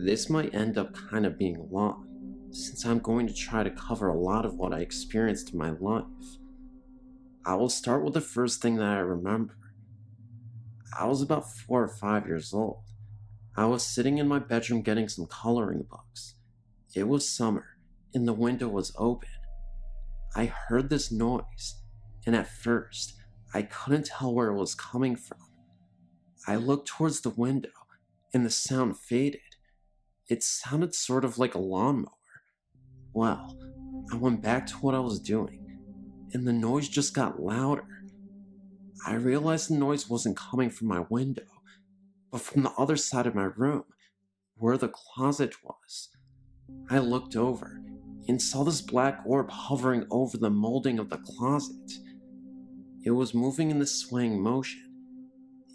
This might end up kind of being long, since I'm going to try to cover a lot of what I experienced in my life. I will start with the first thing that I remember. I was about 4 or 5 years old. I was sitting in my bedroom getting some coloring books. It was summer, and the window was open. I heard this noise, and at first, I couldn't tell where it was coming from. I looked towards the window, and the sound faded. It sounded sort of like a lawnmower. Well, I went back to what I was doing, and the noise just got louder. I realized the noise wasn't coming from my window, but from the other side of my room, where the closet was. I looked over and saw this black orb hovering over the molding of the closet. It was moving in this swaying motion,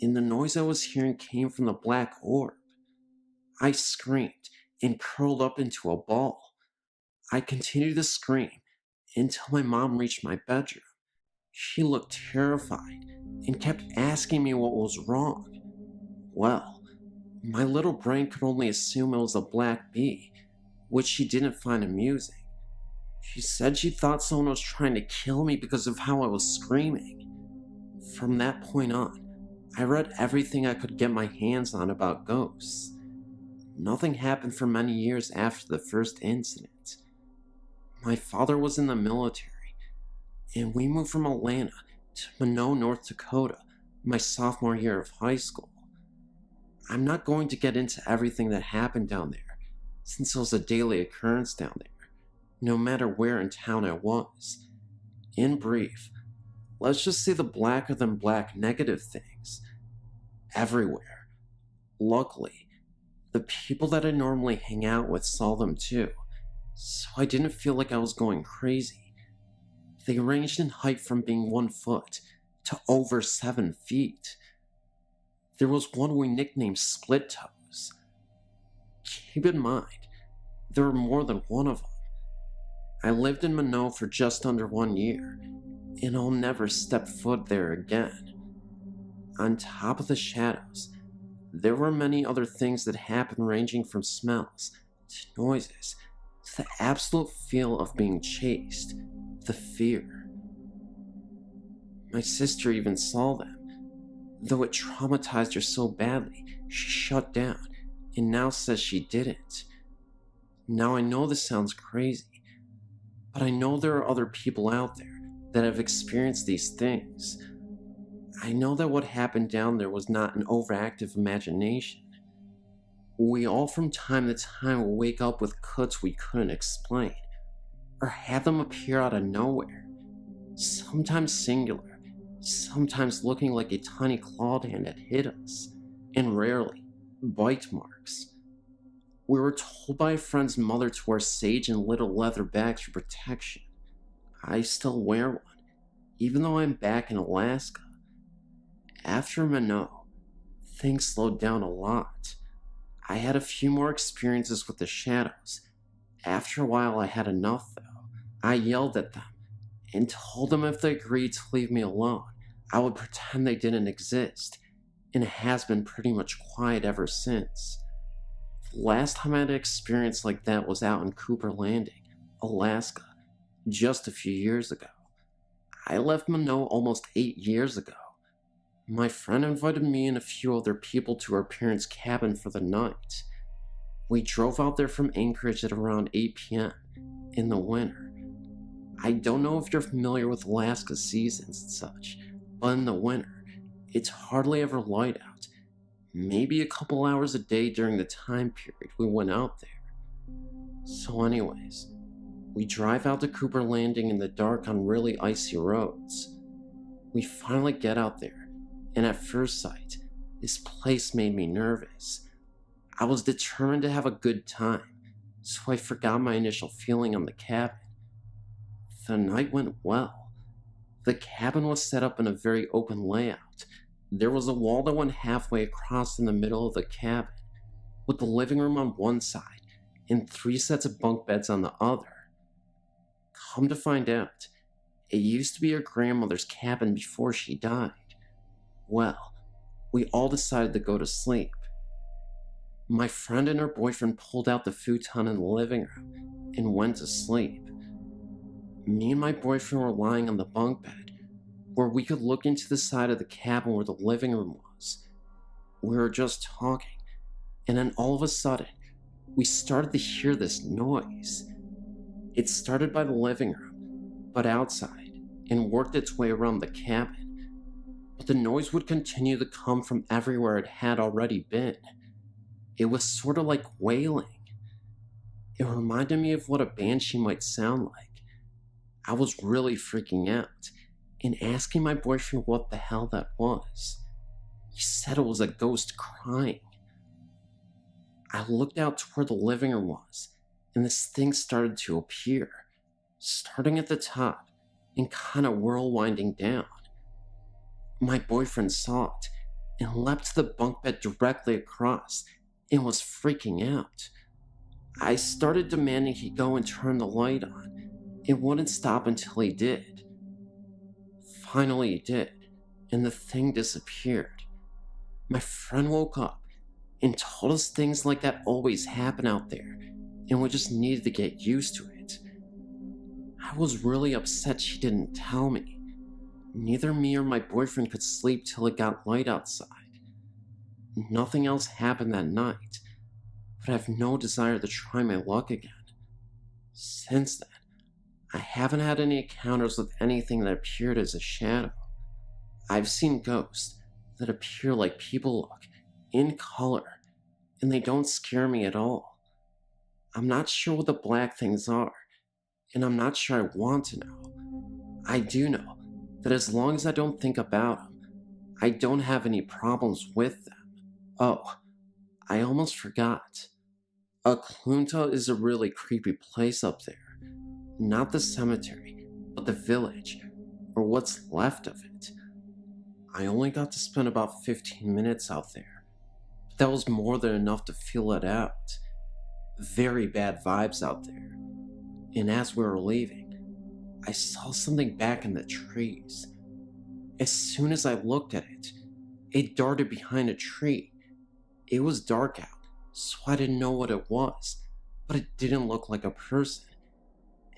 and the noise I was hearing came from the black orb. I screamed and curled up into a ball. I continued to scream until my mom reached my bedroom. She looked terrified and kept asking me what was wrong. Well, my little brain could only assume it was a black bee, which she didn't find amusing. She said she thought someone was trying to kill me because of how I was screaming. From that point on, I read everything I could get my hands on about ghosts. Nothing happened for many years after the first incident. My father was in the military, and we moved from Atlanta to Minot, North Dakota, my sophomore year of high school. I'm not going to get into everything that happened down there, since it was a daily occurrence down there, no matter where in town I was. In brief, let's just say the blacker than black negative things. Everywhere. Luckily, the people that I normally hang out with saw them too, so I didn't feel like I was going crazy. They ranged in height from being 1 foot to over 7 feet. There was one we nicknamed Split Toes. Keep in mind, there were more than one of them. I lived in Minot for just under 1 year, and I'll never step foot there again. On top of the shadows, there were many other things that happened, ranging from smells to noises to the absolute feel of being chased, the fear. My sister even saw them. Though it traumatized her so badly, she shut down and now says she didn't. Now I know this sounds crazy, but I know there are other people out there that have experienced these things. I know that what happened down there was not an overactive imagination. We all from time to time will wake up with cuts we couldn't explain, or have them appear out of nowhere, sometimes singular, sometimes looking like a tiny clawed hand that hit us, and rarely bite marks. We were told by a friend's mother to wear sage and little leather bags for protection. I still wear one, even though I'm back in Alaska. After Minot, things slowed down a lot. I had a few more experiences with the shadows. After a while, I had enough, though. I yelled at them and told them if they agreed to leave me alone, I would pretend they didn't exist, and it has been pretty much quiet ever since. The last time I had an experience like that was out in Cooper Landing, Alaska, just a few years ago. I left Minot almost 8 years ago. My friend invited me and a few other people to her parents' cabin for the night. We drove out there from Anchorage at around 8 p.m. in the winter. I don't know if you're familiar with Alaska's seasons and such, but in the winter, it's hardly ever light out. Maybe a couple hours a day during the time period we went out there. So anyways, we drive out to Cooper Landing in the dark on really icy roads. We finally get out there, and at first sight, this place made me nervous. I was determined to have a good time, so I forgot my initial feeling on the cabin. The night went well. The cabin was set up in a very open layout. There was a wall that went halfway across in the middle of the cabin, with the living room on one side and 3 sets of bunk beds on the other. Come to find out, It used to be her grandmother's cabin before she died. Well, we all decided to go to sleep. My friend and her boyfriend pulled out the futon in the living room and went to sleep. Me and my boyfriend were lying on the bunk bed, where we could look into the side of the cabin where the living room was. We were just talking, and then all of a sudden, we started to hear this noise. It started by the living room, but outside, and worked its way around the cabin. But the noise would continue to come from everywhere it had already been. It was sort of like wailing. It reminded me of what a banshee might sound like. I was really freaking out and asking my boyfriend what the hell that was. He said it was a ghost crying. I looked out to where the living room was, and this thing started to appear, starting at the top and kind of whirlwinding down. My boyfriend saw it and leapt to the bunk bed directly across and was freaking out. I started demanding he go and turn the light on. It wouldn't stop until he did. Finally he did, and the thing disappeared. My friend woke up and told us things like that always happen out there, and we just needed to get used to it. I was really upset she didn't tell me. Neither me or my boyfriend could sleep till it got light outside. Nothing else happened that night, but I have no desire to try my luck again. Since then, I haven't had any encounters with anything that appeared as a shadow. I've seen ghosts that appear like people look, in color, and they don't scare me at all. I'm not sure what the black things are, and I'm not sure I want to know. I do know that as long as I don't think about them, I don't have any problems with them. Oh, I almost forgot. Aklunta is a really creepy place up there. Not the cemetery, but the village, or what's left of it. I only got to spend about 15 minutes out there, but that was more than enough to feel it out. Very bad vibes out there. And as we were leaving, I saw something back in the trees. As soon as I looked at it, it darted behind a tree. It was dark out, so I didn't know what it was, but it didn't look like a person.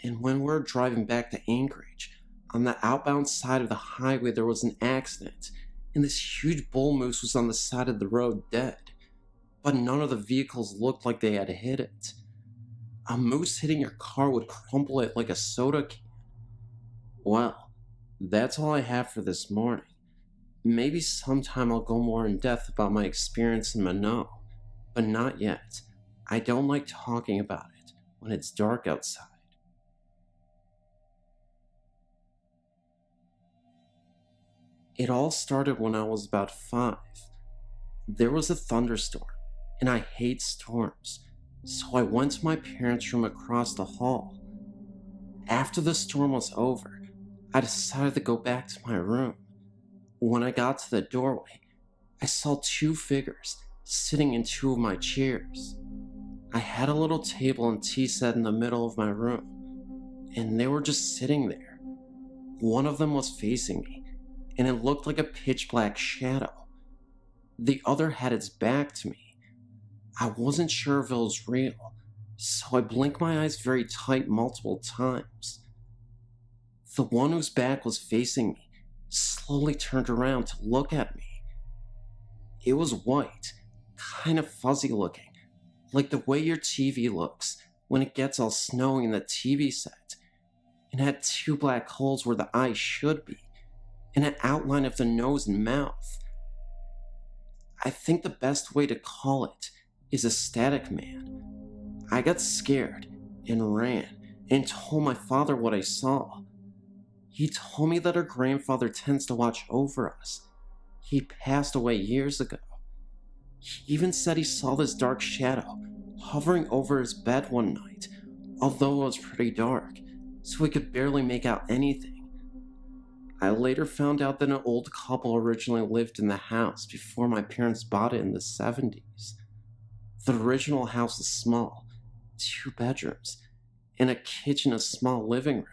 And when we were driving back to Anchorage, on the outbound side of the highway there was an accident, and this huge bull moose was on the side of the road dead. But none of the vehicles looked like they had hit it. A moose hitting your car would crumple it like a soda can. Well, that's all I have for this morning. Maybe sometime I'll go more in depth about my experience in Mano, but not yet. I don't like talking about it when it's dark outside. It all started when I was about 5. There was a thunderstorm, and I hate storms, so I went to my parents' room across the hall. After the storm was over, I decided to go back to my room. When I got to the doorway, I saw 2 figures sitting in 2 of my chairs. I had a little table and tea set in the middle of my room, and they were just sitting there. One of them was facing me, and it looked like a pitch black shadow. The other had its back to me. I wasn't sure if it was real, so I blinked my eyes very tight multiple times. The one whose back was facing me slowly turned around to look at me. It was white, kind of fuzzy looking, like the way your TV looks when it gets all snowy in the TV set, and had 2 black holes where the eyes should be, and an outline of the nose and mouth. I think the best way to call it is a static man. I got scared and ran and told my father what I saw. He told me that our grandfather tends to watch over us. He passed away years ago. He even said he saw this dark shadow hovering over his bed one night, although it was pretty dark, so we could barely make out anything. I later found out that an old couple originally lived in the house before my parents bought it in the 70s. The original house was small, 2 bedrooms, and a kitchen, a small living room.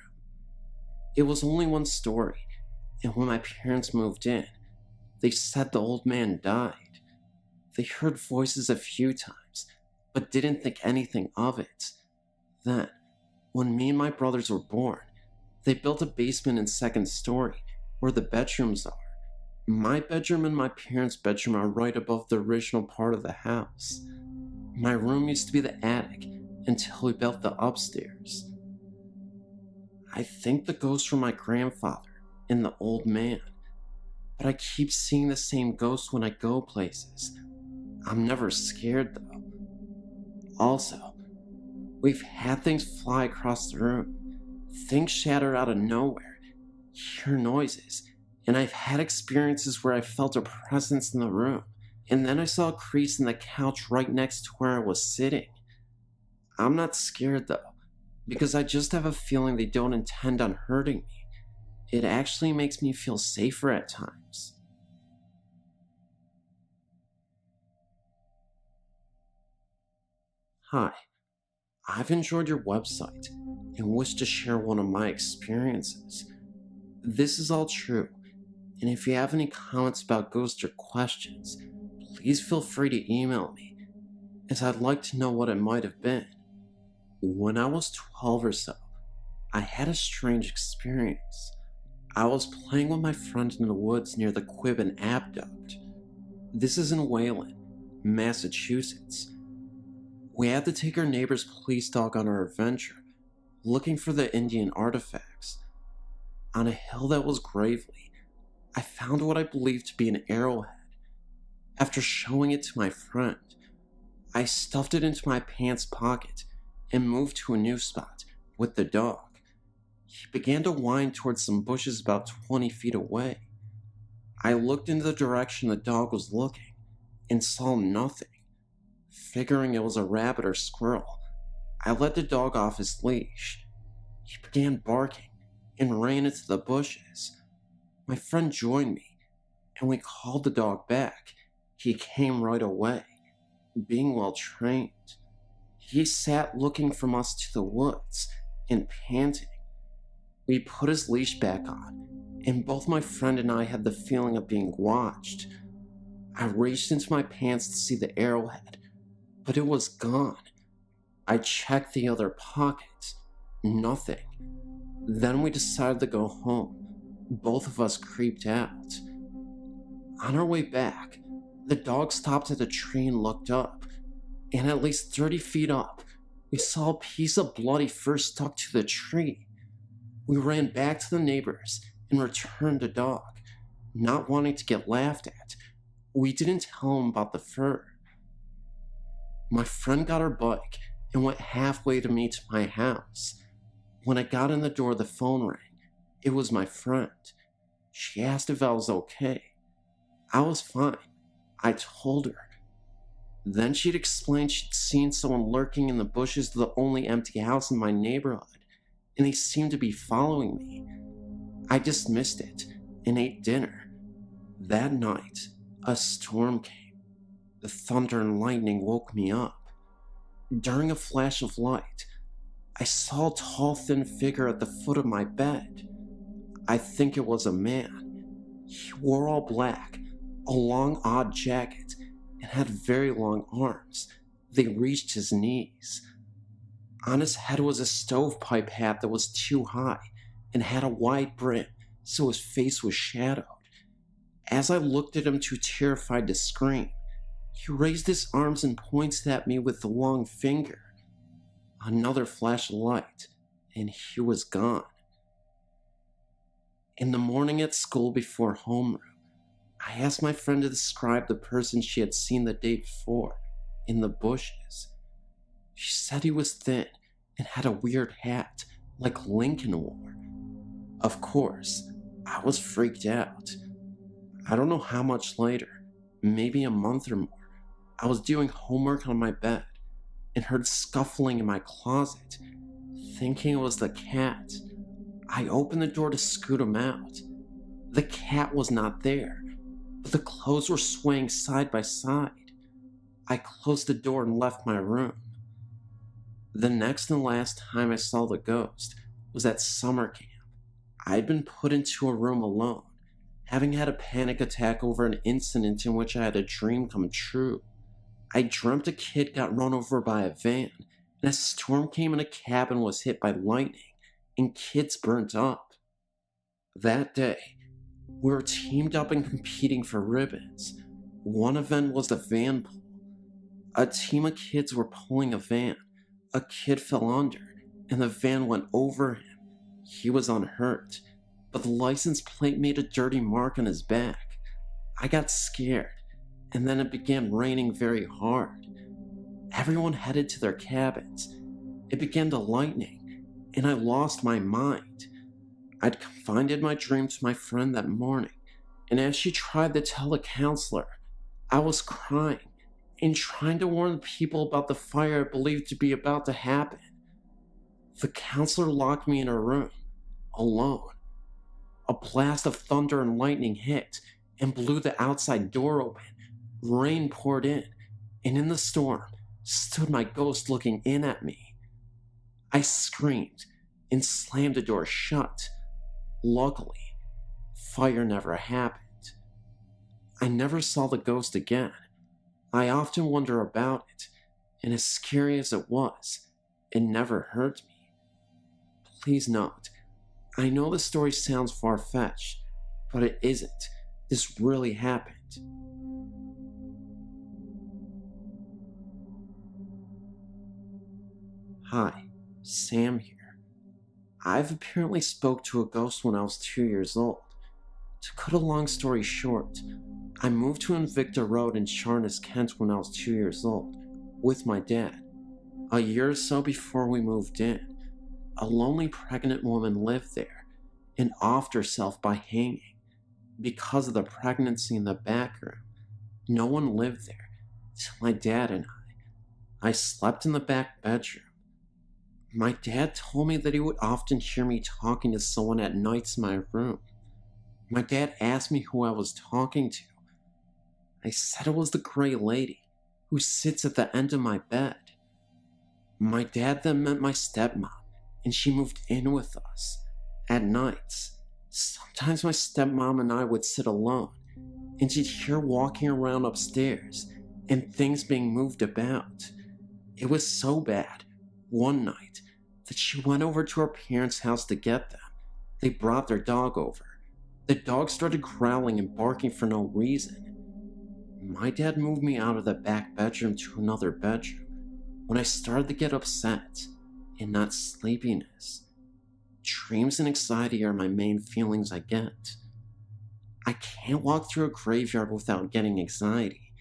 It was only one story, and when my parents moved in, they said the old man died. They heard voices a few times, but didn't think anything of it. Then, when me and my brothers were born, they built a basement and second story where the bedrooms are. My bedroom and my parents' bedroom are right above the original part of the house. My room used to be the attic until we built the upstairs. I think the ghosts were my grandfather and the old man, but I keep seeing the same ghosts when I go places. I'm never scared though. Also, we've had things fly across the room, things shatter out of nowhere, hear noises, and I've had experiences where I felt a presence in the room, and then I saw a crease in the couch right next to where I was sitting. I'm not scared though, because I just have a feeling they don't intend on hurting me. It actually makes me feel safer at times. Hi, I've enjoyed your website and wish to share one of my experiences. This is all true, and if you have any comments about ghosts or questions, please feel free to email me, as I'd like to know what it might have been. When I was 12 or so, I had a strange experience. I was playing with my friend in the woods near the Quibbin Aqueduct. This is in Wayland, Massachusetts. We had to take our neighbor's police dog on our adventure, looking for the Indian artifacts. On a hill that was gravelly, I found what I believed to be an arrowhead. After showing it to my friend, I stuffed it into my pants pocket and moved to a new spot with the dog. He began to whine towards some bushes about 20 feet away. I looked in the direction the dog was looking and saw nothing. Figuring it was a rabbit or squirrel, I let the dog off his leash. He began barking and ran into the bushes. My friend joined me, and we called the dog back. He came right away, being well trained. He sat looking from us to the woods and panting. We put his leash back on, and both my friend and I had the feeling of being watched. I reached into my pants to see the arrowhead, but it was gone. I checked the other pockets. Nothing. Then we decided to go home. Both of us creeped out. On our way back, the dog stopped at a tree and looked up, and at least 30 feet up, we saw a piece of bloody fur stuck to the tree. We ran back to the neighbors and returned the dog, not wanting to get laughed at. We didn't tell him about the fur. My friend got her bike and went halfway to me to my house. When I got in the door, the phone rang. It was my friend. She asked if I was okay. I was fine. I told her. Then she'd explained she'd seen someone lurking in the bushes of the only empty house in my neighborhood, and they seemed to be following me. I dismissed it and ate dinner. That night, a storm came. The thunder and lightning woke me up. During a flash of light, I saw a tall, thin figure at the foot of my bed. I think it was a man. He wore all black, a long, odd jacket, and had very long arms. They reached his knees. On his head was a stovepipe hat that was too high and had a wide brim, so his face was shadowed. As I looked at him, too terrified to scream, he raised his arms and pointed at me with the long finger. Another flash of light, and he was gone. In the morning at school before homeroom, I asked my friend to describe the person she had seen the day before in the bushes. She said he was thin and had a weird hat like Lincoln wore. Of course, I was freaked out. I don't know how much later, maybe a month or more, I was doing homework on my bed and heard scuffling in my closet, thinking it was the cat. I opened the door to scoot him out. The cat was not there, but the clothes were swaying side by side. I closed the door and left my room. The next and last time I saw the ghost was at summer camp. I'd been put into a room alone, having had a panic attack over an incident in which I had a dream come true. I dreamt a kid got run over by a van, and a storm came and a cabin was hit by lightning, and kids burnt up. That day, we were teamed up and competing for ribbons. One event was the van pull. A team of kids were pulling a van. A kid fell under, and the van went over him. He was unhurt, but the license plate made a dirty mark on his back. I got scared, and then it began raining very hard. Everyone headed to their cabins. It began to lightning, and I lost my mind. I'd confided my dream to my friend that morning, and as she tried to tell the counselor, I was crying and trying to warn the people about the fire I believed to be about to happen. The counselor locked me in a room, alone. A blast of thunder and lightning hit and blew the outside door open. Rain poured in, and in the storm stood my ghost looking in at me. I screamed and slammed the door shut. Luckily, fire never happened. I never saw the ghost again. I often wonder about it, and as scary as it was, it never hurt me. Please note, I know the story sounds far-fetched, but it isn't. This really happened. Hi, Sam here. I've apparently spoke to a ghost when I was 2 years old. To cut a long story short, I moved to Invicta Road in Charnes, Kent when I was 2 years old, with my dad. A year or so before we moved in, a lonely pregnant woman lived there and offed herself by hanging. Because of the pregnancy in the back room, no one lived there till my dad and I. I slept in the back bedroom. My dad told me that he would often hear me talking to someone at nights in my room. My dad asked me who I was talking to. I said it was the gray lady who sits at the end of my bed. My dad then met my stepmom, and she moved in with us. At nights, sometimes my stepmom and I would sit alone, and she'd hear walking around upstairs and things being moved about. It was so bad, one night, that she went over to her parents' house to get them. They brought their dog over. The dog started growling and barking for no reason. My dad moved me out of the back bedroom to another bedroom when I started to get upset, and not sleepiness. Dreams and anxiety are my main feelings I get. I can't walk through a graveyard without getting anxiety,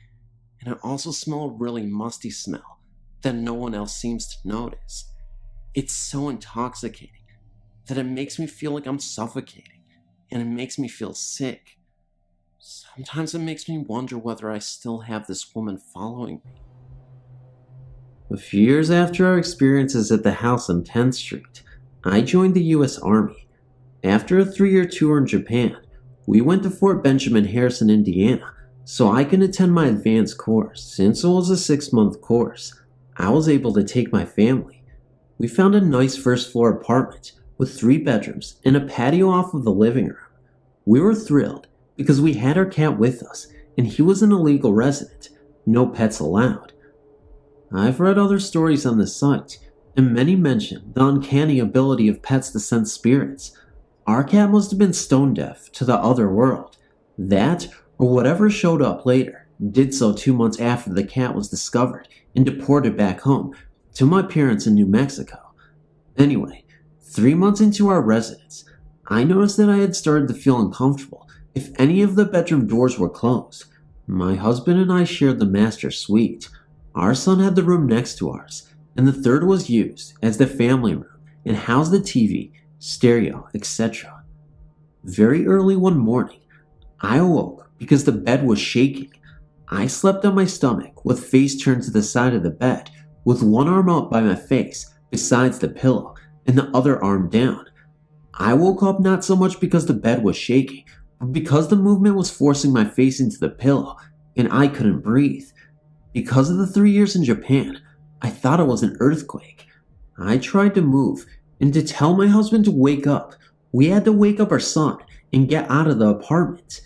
and I also smell a really musty smell that no one else seems to notice. It's so intoxicating that it makes me feel like I'm suffocating, and it makes me feel sick. Sometimes it makes me wonder whether I still have this woman following me. A few years after our experiences at the house on 10th Street, I joined the US Army. After a 3-year tour in Japan, we went to Fort Benjamin Harrison, Indiana, so I can attend my advanced course. Since it was a 6-month course, I was able to take my family. We found a nice first-floor apartment with 3 bedrooms and a patio off of the living room. We were thrilled because we had our cat with us, and he was an illegal resident. No pets allowed. I've read other stories on this site, and many mention the uncanny ability of pets to sense spirits. Our cat must have been stone deaf to the other world. That, or whatever showed up later, did so 2 months after the cat was discovered and deported back home to my parents in New Mexico. Anyway, 3 months into our residence, I noticed that I had started to feel uncomfortable if any of the bedroom doors were closed. My husband and I shared the master suite. Our son had the room next to ours, and the third was used as the family room and housed the TV, stereo, etc. Very early one morning, I awoke because the bed was shaking. I slept on my stomach with face turned to the side of the bed, with one arm out by my face besides the pillow and the other arm down. I woke up not so much because the bed was shaking, but because the movement was forcing my face into the pillow and I couldn't breathe. Because of the 3 years in Japan, I thought it was an earthquake. I tried to move and to tell my husband to wake up We had to wake up our son and get out of the apartment.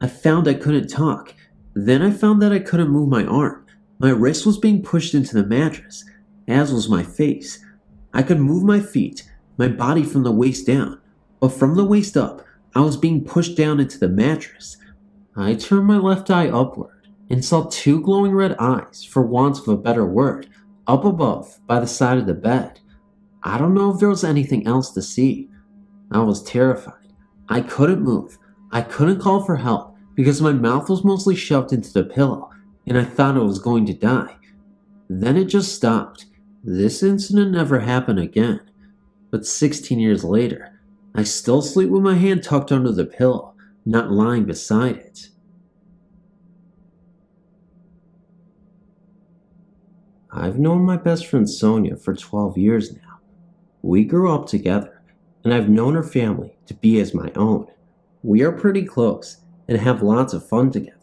I found I couldn't talk. Then I found that I couldn't move my arm. My wrist was being pushed into the mattress, as was my face. I could move my feet, my body from the waist down, but from the waist up, I was being pushed down into the mattress. I turned my left eye upward and saw two glowing red eyes, for want of a better word, up above by the side of the bed. I don't know if there was anything else to see. I was terrified. I couldn't move. I couldn't call for help because my mouth was mostly shoved into the pillow and I thought I was going to die. Then it just stopped. This incident never happened again. But 16 years later, I still sleep with my hand tucked under the pillow, not lying beside it. I've known my best friend Sonia for 12 years now. We grew up together, and I've known her family to be as my own. We are pretty close and have lots of fun together.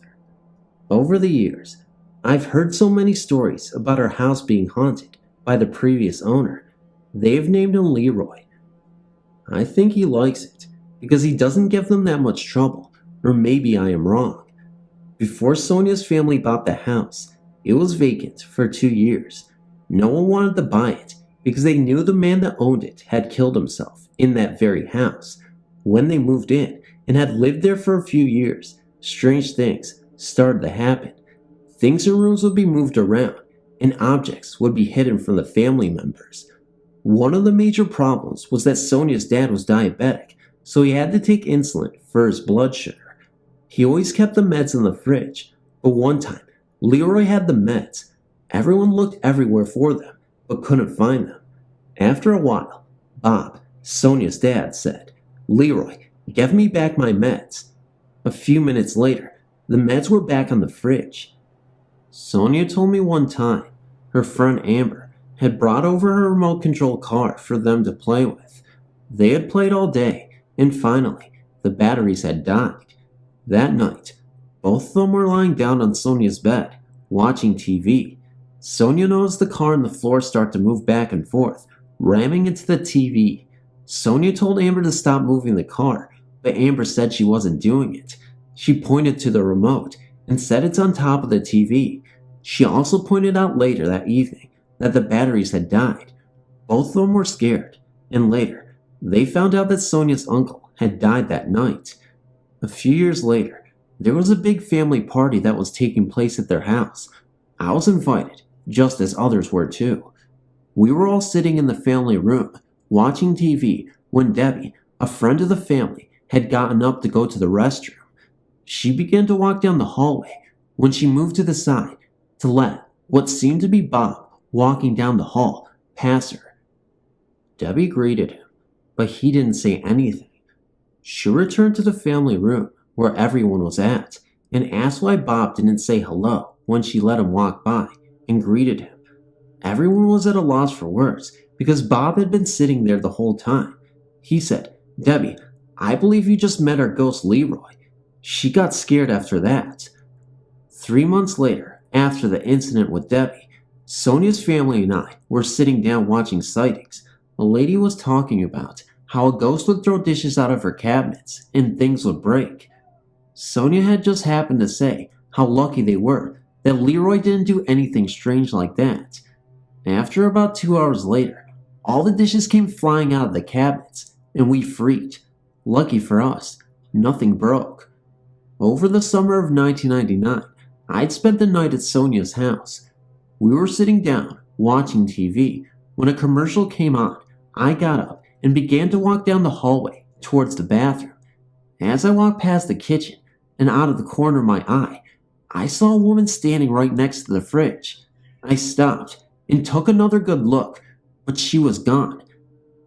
Over the years, I've heard so many stories about our house being haunted by the previous owner. They've named him Leroy. I think he likes it because he doesn't give them that much trouble, or maybe I am wrong. Before Sonia's family bought the house, it was vacant for 2 years. No one wanted to buy it because they knew the man that owned it had killed himself in that very house. When they moved in and had lived there for a few years, strange things started to happen. Things in rooms would be moved around and objects would be hidden from the family members. One of the major problems was that Sonia's dad was diabetic, so he had to take insulin for his blood sugar. He always kept the meds in the fridge, but one time, Leroy had the meds. Everyone looked everywhere for them, but couldn't find them. After a while, Bob, Sonia's dad, said, "Leroy, give me back my meds." A few minutes later, the meds were back on the fridge. Sonia told me one time, her friend Amber had brought over her remote control car for them to play with. They had played all day, and finally, the batteries had died. That night, both of them were lying down on Sonia's bed, watching TV. Sonia noticed the car and the floor start to move back and forth, ramming into the TV. Sonia told Amber to stop moving the car, but Amber said she wasn't doing it. She pointed to the remote and said it's on top of the TV. She also pointed out later that evening that the batteries had died. Both of them were scared, and later, they found out that Sonia's uncle had died that night. A few years later, there was a big family party that was taking place at their house. I was invited, just as others were too. We were all sitting in the family room, watching TV, when Debbie, a friend of the family, had gotten up to go to the restroom. She began to walk down the hallway when she moved to the side to let what seemed to be Bob walking down the hall pass her. Debbie greeted him, but he didn't say anything. She returned to the family room where everyone was at and asked why Bob didn't say hello when she let him walk by and greeted him. Everyone was at a loss for words because Bob had been sitting there the whole time. He said, "Debbie, I believe you just met our ghost Leroy." She got scared after that. 3 months later, after the incident with Debbie, Sonia's family and I were sitting down watching sightings. A lady was talking about how a ghost would throw dishes out of her cabinets and things would break. Sonia had just happened to say how lucky they were that Leroy didn't do anything strange like that. After about 2 hours later, all the dishes came flying out of the cabinets and we freaked. Lucky for us, nothing broke. Over the summer of 1999, I'd spent the night at Sonia's house. We were sitting down, watching TV, when a commercial came on. I got up and began to walk down the hallway towards the bathroom. As I walked past the kitchen and out of the corner of my eye, I saw a woman standing right next to the fridge. I stopped and took another good look, but she was gone.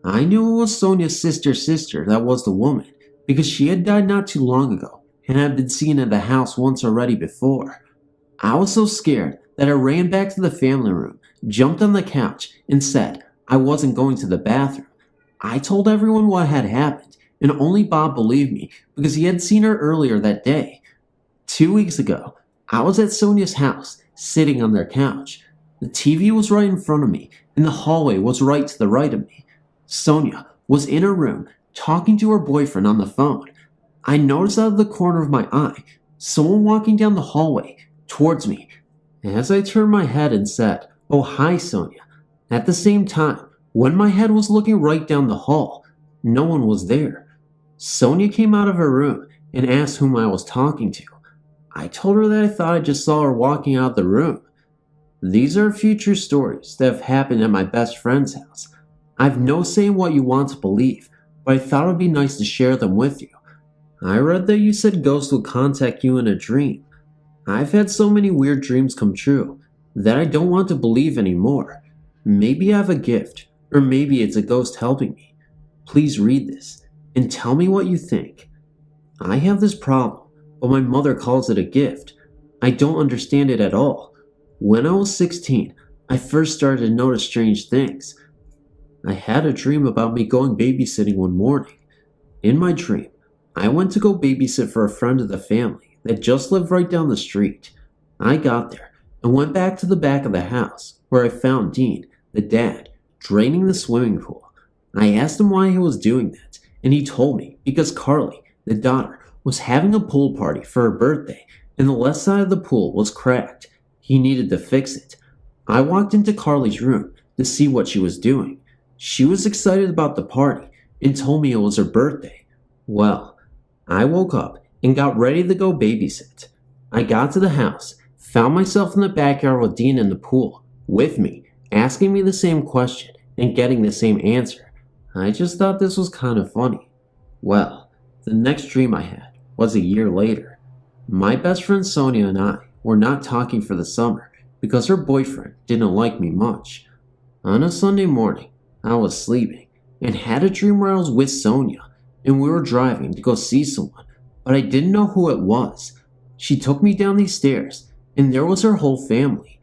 I knew it was Sonia's sister that was the woman, because she had died not too long ago and had been seen at the house once already before. I was so scared that I ran back to the family room, jumped on the couch, and said I wasn't going to the bathroom. I told everyone what had happened, and only Bob believed me because he had seen her earlier that day. 2 weeks ago, I was at Sonia's house, sitting on their couch. The TV was right in front of me, and the hallway was right to the right of me. Sonia was in her room, talking to her boyfriend on the phone. I noticed out of the corner of my eye someone walking down the hallway towards me. As I turned my head and said, "Oh, hi, Sonia." At the same time, when my head was looking right down the hall, no one was there. Sonia came out of her room and asked whom I was talking to. I told her that I thought I just saw her walking out of the room. These are a few true stories that have happened at my best friend's house. I've no say in what you want to believe, but I thought it would be nice to share them with you. I read that you said ghosts would contact you in a dream. I've had so many weird dreams come true that I don't want to believe anymore. Maybe I have a gift, or maybe it's a ghost helping me. Please read this and tell me what you think. I have this problem, but my mother calls it a gift. I don't understand it at all. When I was 16, I first started to notice strange things. I had a dream about me going babysitting one morning. In my dream, I went to go babysit for a friend of the family that just lived right down the street. I got there and went back to the back of the house where I found Dean, the dad, draining the swimming pool. I asked him why he was doing that, and he told me because Carly, the daughter, was having a pool party for her birthday and the left side of the pool was cracked. He needed to fix it. I walked into Carly's room to see what she was doing. She was excited about the party and told me it was her birthday. Well, I woke up and got ready to go babysit. I got to the house, found myself in the backyard with Dean in the pool, with me, asking me the same question and getting the same answer. I just thought this was kind of funny. Well, the next dream I had was a year later. My best friend Sonia and I were not talking for the summer because her boyfriend didn't like me much. On a Sunday morning, I was sleeping and had a dream where I was with Sonia and we were driving to go see someone, but I didn't know who it was. She took me down these stairs and there was her whole family.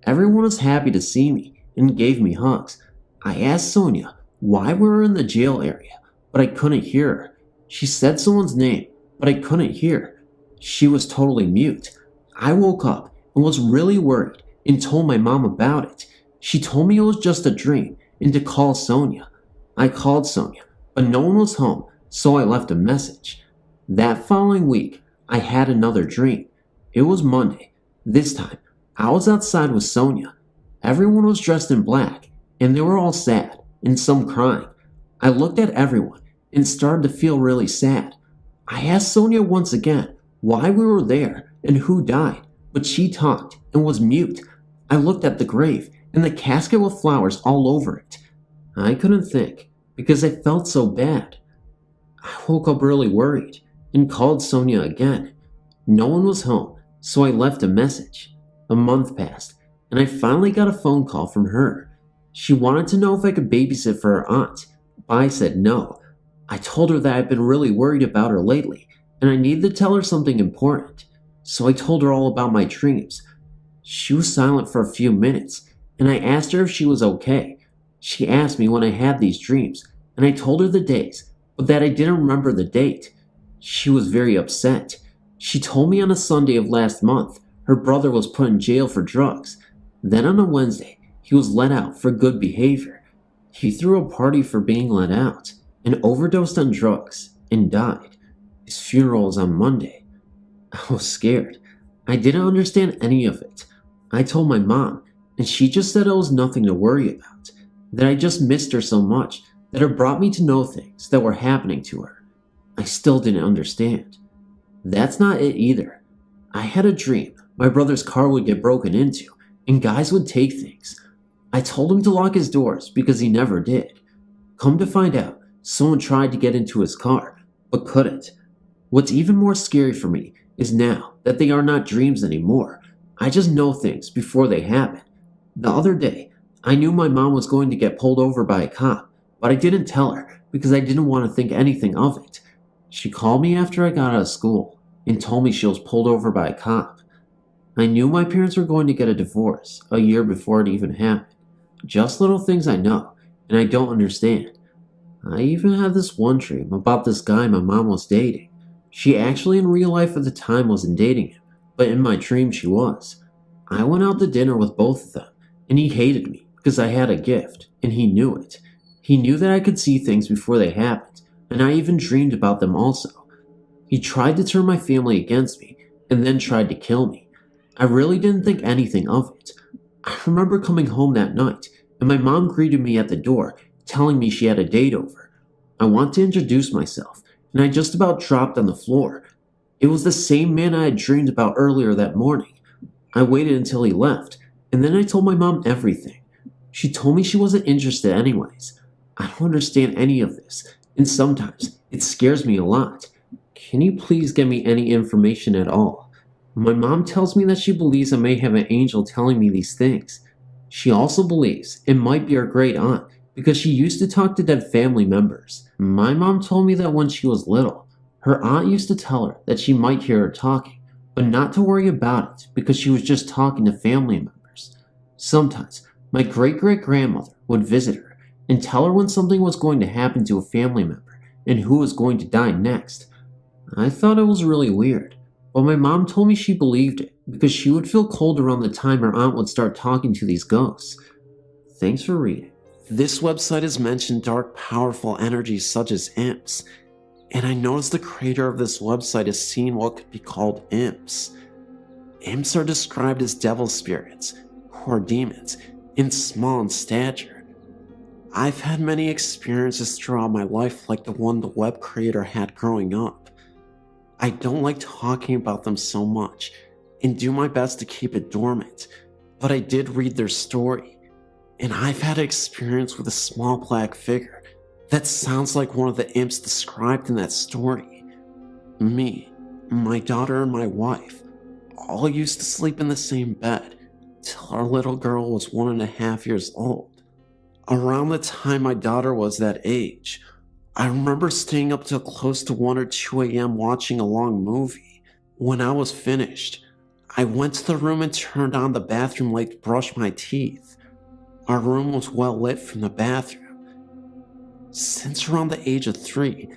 Everyone was happy to see me and gave me hugs. I asked Sonia why we were in the jail area, but I couldn't hear her. She said someone's name, but I couldn't hear. She was totally mute. I woke up and was really worried and told my mom about it. She told me it was just a dream and to call Sonia. I called Sonia, but no one was home, so I left a message. That following week, I had another dream. It was Monday. This time, I was outside with Sonia. Everyone was dressed in black, and they were all sad, and some crying. I looked at everyone and started to feel really sad. I asked Sonia once again why we were there and who died, but she talked and was mute. I looked at the grave and the casket with flowers all over it. I couldn't think because I felt so bad. I woke up really worried and called Sonia again. No one was home, so I left a message. A month passed, and I finally got a phone call from her. She wanted to know if I could babysit for her aunt, but I said no. I told her that I've been really worried about her lately, and I needed to tell her something important. So I told her all about my dreams. She was silent for a few minutes, and I asked her if she was okay. She asked me when I had these dreams, and I told her the days, but that I didn't remember the date. She was very upset. She told me on a Sunday of last month, her brother was put in jail for drugs. Then on a Wednesday, he was let out for good behavior. He threw a party for being let out, and overdosed on drugs, and died. His funeral was on Monday. I was scared. I didn't understand any of it. I told my mom, and she just said it was nothing to worry about, that I just missed her so much that it brought me to know things that were happening to her. I still didn't understand. That's not it either. I had a dream my brother's car would get broken into, and guys would take things. I told him to lock his doors because he never did. Come to find out, someone tried to get into his car, but couldn't. What's even more scary for me is now that they are not dreams anymore. I just know things before they happen. The other day, I knew my mom was going to get pulled over by a cop, but I didn't tell her because I didn't want to think anything of it. She called me after I got out of school and told me she was pulled over by a cop. I knew my parents were going to get a divorce a year before it even happened. Just little things I know, and I don't understand. I even had this one dream about this guy my mom was dating. She actually in real life at the time wasn't dating him, but in my dream she was. I went out to dinner with both of them, and he hated me because I had a gift, and he knew it. He knew that I could see things before they happened, and I even dreamed about them also. He tried to turn my family against me, and then tried to kill me. I really didn't think anything of it. I remember coming home that night, and my mom greeted me at the door, telling me she had a date over. I wanted to introduce myself, and I just about dropped on the floor. It was the same man I had dreamed about earlier that morning. I waited until he left, and then I told my mom everything. She told me she wasn't interested anyways. I don't understand any of this, and sometimes it scares me a lot. Can you please give me any information at all? My mom tells me that she believes I may have an angel telling me these things. She also believes it might be our great aunt because she used to talk to dead family members. My mom told me that when she was little, her aunt used to tell her that she might hear her talking, but not to worry about it because she was just talking to family members. Sometimes, my great-great-grandmother would visit her and tell her when something was going to happen to a family member and who was going to die next. I thought it was really weird, but my mom told me she believed it because she would feel cold around the time her aunt would start talking to these ghosts. Thanks for reading. This website has mentioned dark, powerful energies such as imps, and I noticed the creator of this website has seen what could be called imps. Imps are described as devil spirits, who are demons, and small in stature. I've had many experiences throughout my life like the one the web creator had growing up. I don't like talking about them so much, and do my best to keep it dormant, but I did read their story, and I've had an experience with a small black figure that sounds like one of the imps described in that story. Me, my daughter, and my wife all used to sleep in the same bed till our little girl was 1.5 years old. Around the time my daughter was that age, I remember staying up till close to 1 or 2 a.m. watching a long movie. When I was finished, I went to the room and turned on the bathroom light to brush my teeth. Our room was well lit from the bathroom. Since around the age of 3,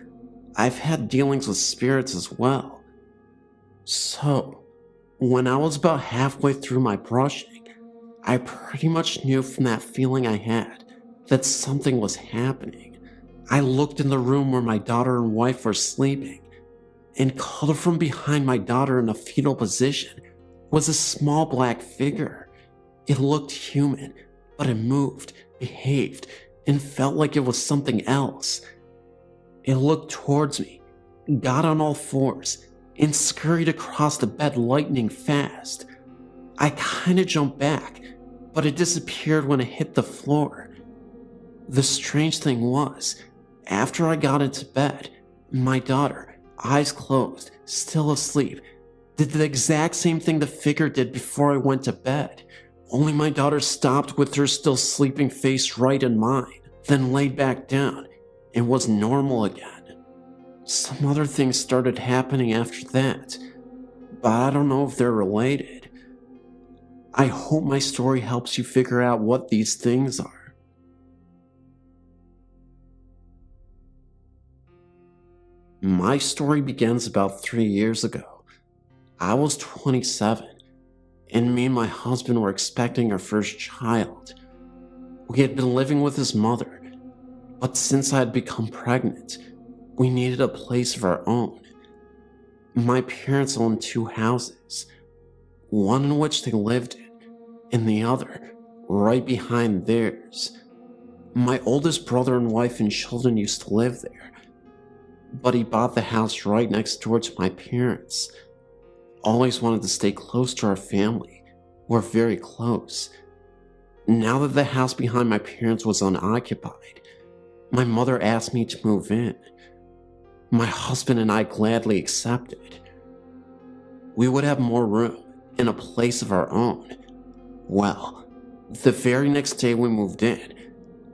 I've had dealings with spirits as well. So, when I was about halfway through my brushing, I pretty much knew from that feeling I had that something was happening. I looked in the room where my daughter and wife were sleeping, and called from behind my daughter in a fetal position was a small black figure. It looked human, but it moved, behaved, and felt like it was something else. It looked towards me, got on all fours, and scurried across the bed lightning fast. I kinda jumped back, but it disappeared when it hit the floor. The strange thing was, after I got into bed, my daughter, eyes closed, still asleep, did the exact same thing the figure did before I went to bed. Only my daughter stopped with her still sleeping face right in mine, then laid back down and was normal again. Some other things started happening after that, but I don't know if they're related. I hope my story helps you figure out what these things are. My story begins about 3 years ago. I was 27, and me and my husband were expecting our first child. We had been living with his mother, but since I had become pregnant, we needed a place of our own. My parents owned 2 houses, one in which they lived in, and the other right behind theirs. My oldest brother and wife and children used to live there, but he bought the house right next door to my parents. Always wanted to stay close to our family. We're very close. Now that the house behind my parents was unoccupied, my mother asked me to move in. My husband and I gladly accepted. We would have more room and a place of our own. Well, the very next day we moved in,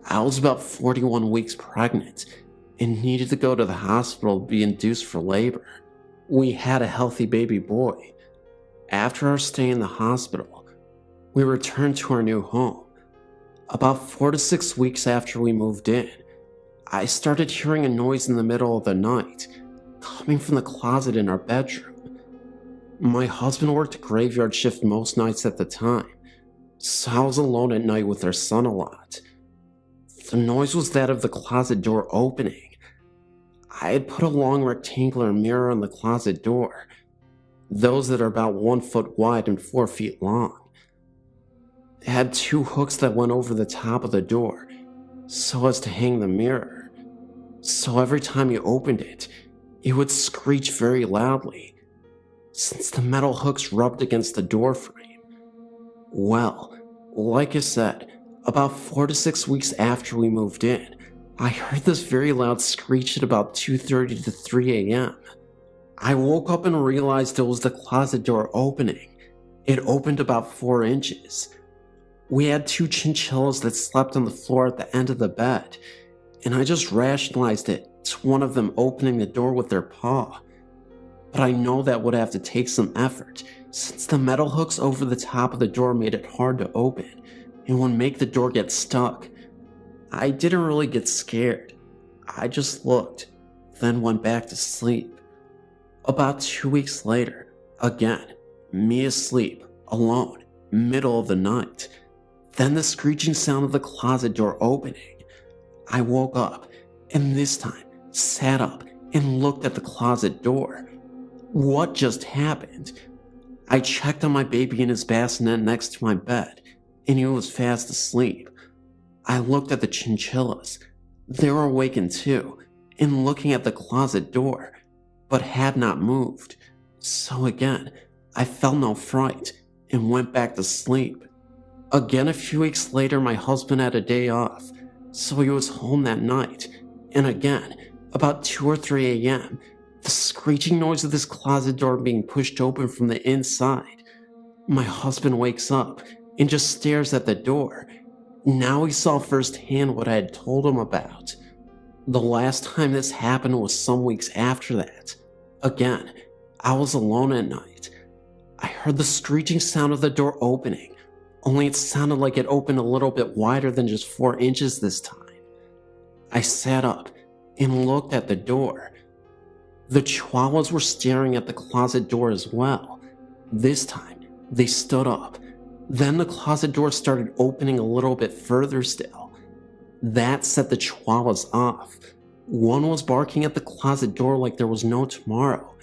I was about 41 weeks pregnant and needed to go to the hospital to be induced for labor. We had a healthy baby boy. After our stay in the hospital, we returned to our new home. About 4 to 6 weeks after we moved in, I started hearing a noise in the middle of the night, coming from the closet in our bedroom. My husband worked a graveyard shift most nights at the time, so I was alone at night with our son a lot. The noise was that of the closet door opening. I had put a long rectangular mirror on the closet door, those that are about 1 foot wide and 4 feet long. It had 2 hooks that went over the top of the door, so as to hang the mirror. So every time you opened it, it would screech very loudly, since the metal hooks rubbed against the door frame. Well, like I said, about 4 to 6 weeks after we moved in, I heard this very loud screech at about 2:30 to 3 a.m. I woke up and realized it was the closet door opening. It opened about 4 inches. We had 2 chinchillas that slept on the floor at the end of the bed, and I just rationalized it to one of them opening the door with their paw. But I know that would have to take some effort, since the metal hooks over the top of the door made it hard to open and would make the door get stuck. I didn't really get scared. I just looked, then went back to sleep. About 2 weeks later, again, me asleep, alone, middle of the night. Then the screeching sound of the closet door opening. I woke up, and this time, sat up and looked at the closet door. What just happened? I checked on my baby in his bassinet next to my bed, and he was fast asleep. I looked at the chinchillas. They were awakened too, and looking at the closet door, but had not moved. So again, I felt no fright, and went back to sleep. Again, a few weeks later, my husband had a day off, so he was home that night, and again, about 2 or 3 a.m., the screeching noise of this closet door being pushed open from the inside. My husband wakes up and just stares at the door. Now he saw firsthand what I had told him about. The last time this happened was some weeks after that. Again, I was alone at night. I heard the screeching sound of the door opening, only it sounded like it opened a little bit wider than just 4 inches this time. I sat up and looked at the door. The chihuahuas were staring at the closet door as well. This time, they stood up. Then the closet door started opening a little bit further still. That set the chihuahuas off. One was barking at the closet door like there was no tomorrow,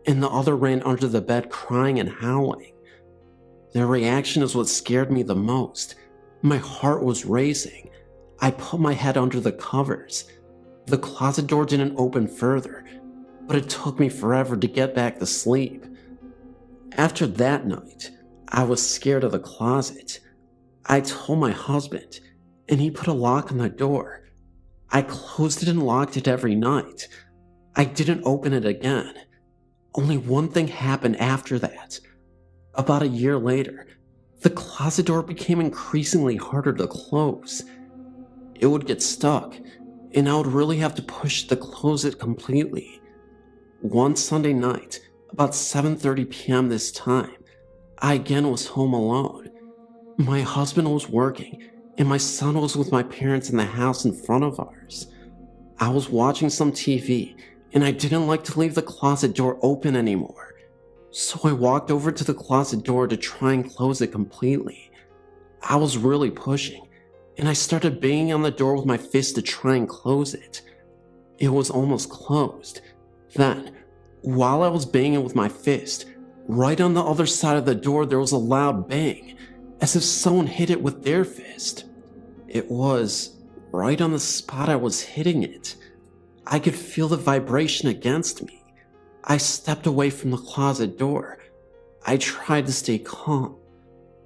and the other ran under the bed crying and howling. Their reaction is what scared me the most. My heart was racing. I put my head under the covers. The closet door didn't open further, but it took me forever to get back to sleep. After that night, I was scared of the closet. I told my husband, and he put a lock on the door. I closed it and locked it every night. I didn't open it again. Only one thing happened after that. About a year later, the closet door became increasingly harder to close. It would get stuck, and I would really have to push to close it completely. One Sunday night, about 7:30 p.m. this time, I again was home alone. My husband was working, and my son was with my parents in the house in front of ours. I was watching some TV, and I didn't like to leave the closet door open anymore. So I walked over to the closet door to try and close it completely. I was really pushing, and I started banging on the door with my fist to try and close it. It was almost closed. Then, while I was banging with my fist, right on the other side of the door there was a loud bang, as if someone hit it with their fist. It was right on the spot I was hitting it. I could feel the vibration against me. I stepped away from the closet door. I tried to stay calm.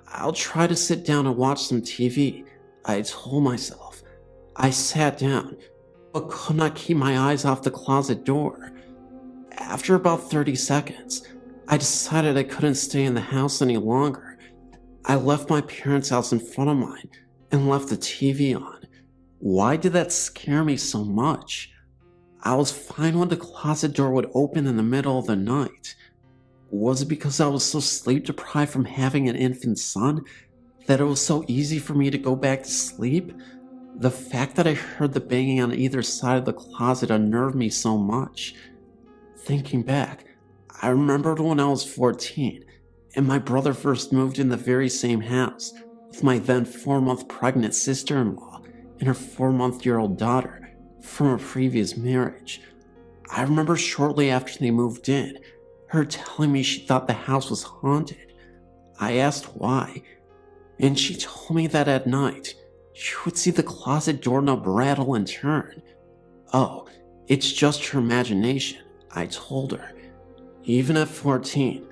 I'll try to sit down and watch some TV, I told myself. I sat down, but could not keep my eyes off the closet door. After about 30 seconds, I decided I couldn't stay in the house any longer. I left my parents' house in front of mine and left the TV on. Why did that scare me so much? I was fine when the closet door would open in the middle of the night. Was it because I was so sleep deprived from having an infant son that it was so easy for me to go back to sleep? The fact that I heard the banging on either side of the closet unnerved me so much. Thinking back, I remembered when I was 14 and my brother first moved in the very same house with my then 4-month pregnant sister-in-law and her 4-month-old daughter from a previous marriage. I remember shortly after they moved in, her telling me she thought the house was haunted. I asked why, and she told me that at night, she would see the closet doorknob rattle and turn. Oh, it's just her imagination, I told her. Even at 14,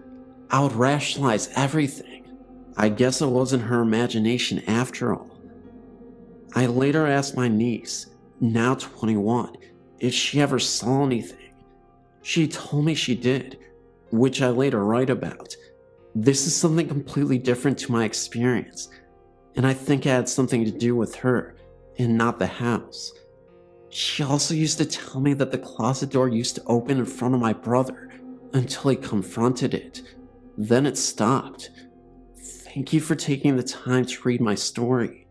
I would rationalize everything. I guess it wasn't her imagination after all. I later asked my niece, now 21, if she ever saw anything. She told me she did, which I later write about. This is something completely different to my experience, and I think it had something to do with her, and not the house. She also used to tell me that the closet door used to open in front of my brother until he confronted it. Then it stopped. Thank you for taking the time to read my story.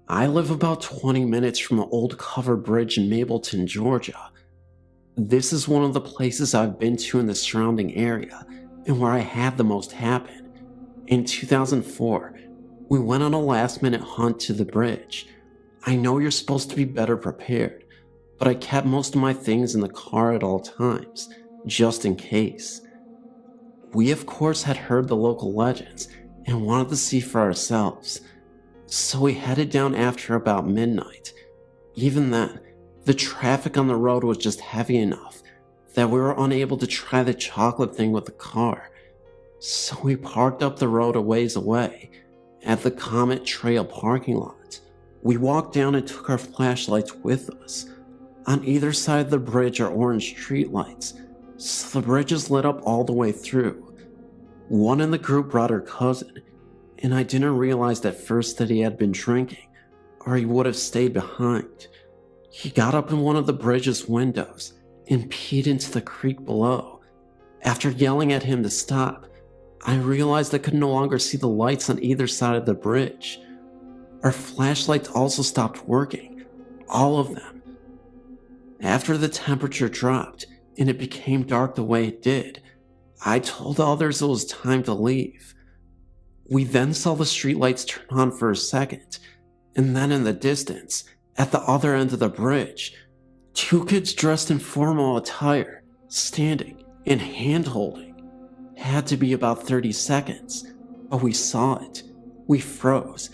I live about 20 minutes from an old covered bridge in Mableton, Georgia. This is one of the places I've been to in the surrounding area and where I had the most happen. In 2004, we went on a last-minute hunt to the bridge. I know you're supposed to be better prepared, but I kept most of my things in the car at all times, just in case. We of course had heard the local legends and wanted to see for ourselves. So we headed down after about midnight. Even then, the traffic on the road was just heavy enough that we were unable to try the chocolate thing with the car. So we parked up the road a ways away, at the Comet Trail parking lot. We walked down and took our flashlights with us. On either side of the bridge are orange streetlights, so the bridge is lit up all the way through. One in the group brought her cousin, and I didn't realize at first that he had been drinking, or he would have stayed behind. He got up in one of the bridge's windows and peed into the creek below. After yelling at him to stop, I realized I could no longer see the lights on either side of the bridge. Our flashlights also stopped working, all of them. After the temperature dropped and it became dark the way it did, I told others it was time to leave. We then saw the streetlights turn on for a second, and then in the distance, at the other end of the bridge, two kids dressed in formal attire, standing and hand-holding. Had to be about 30 seconds, but we saw it. We froze,